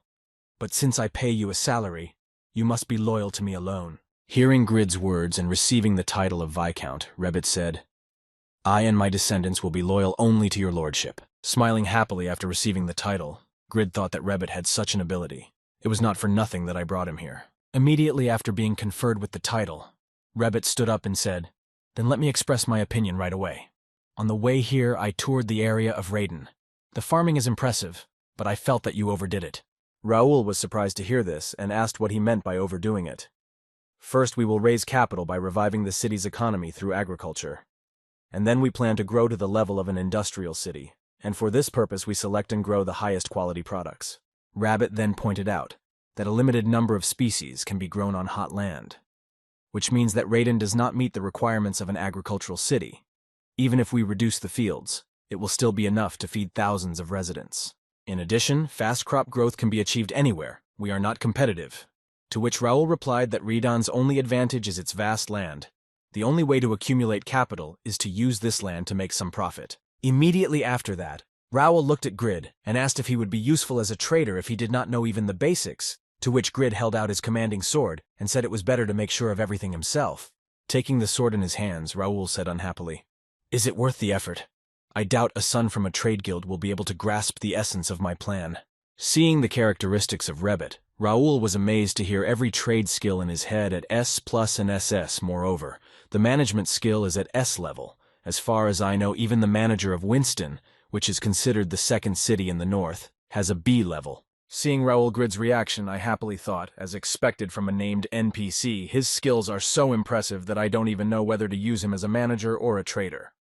But since I pay you a salary, you must be loyal to me alone." Hearing Grid's words and receiving the title of Viscount, Rebbit said, "I and my descendants will be loyal only to your lordship." Smiling happily after receiving the title, Grid thought that Rebbit had such an ability. It was not for nothing that I brought him here. Immediately after being conferred with the title, Rebbit stood up and said, "Then let me express my opinion right away. On the way here, I toured the area of Raiden. The farming is impressive, but I felt that you overdid it." Raoul was surprised to hear this and asked what he meant by overdoing it. "First, we will raise capital by reviving the city's economy through agriculture. And then we plan to grow to the level of an industrial city, and for this purpose we select and grow the highest quality products." Rabbit then pointed out that a limited number of species can be grown on hot land, which means that Raiden does not meet the requirements of an agricultural city. Even if we reduce the fields, it will still be enough to feed thousands of residents. In addition, fast crop growth can be achieved anywhere. We are not competitive. To which Raoul replied that Ridan's only advantage is its vast land. The only way to accumulate capital is to use this land to make some profit. Immediately after that, Raoul looked at Grid and asked if he would be useful as a trader if he did not know even the basics. To which Grid held out his commanding sword and said it was better to make sure of everything himself. Taking the sword in his hands, Raoul said unhappily, "Is it worth the effort? I doubt a son from a trade guild will be able to grasp the essence of my plan." Seeing the characteristics of Rebet, Raoul was amazed to hear every trade skill in his head at S+ and SS. Moreover, the management skill is at S level. As far as I know, even the manager of Winston, which is considered the second city in the north, has a B level. Seeing Raoul Grid's reaction, I happily thought, as expected from a named NPC, his skills are so impressive that I don't even know whether to use him as a manager or a trader.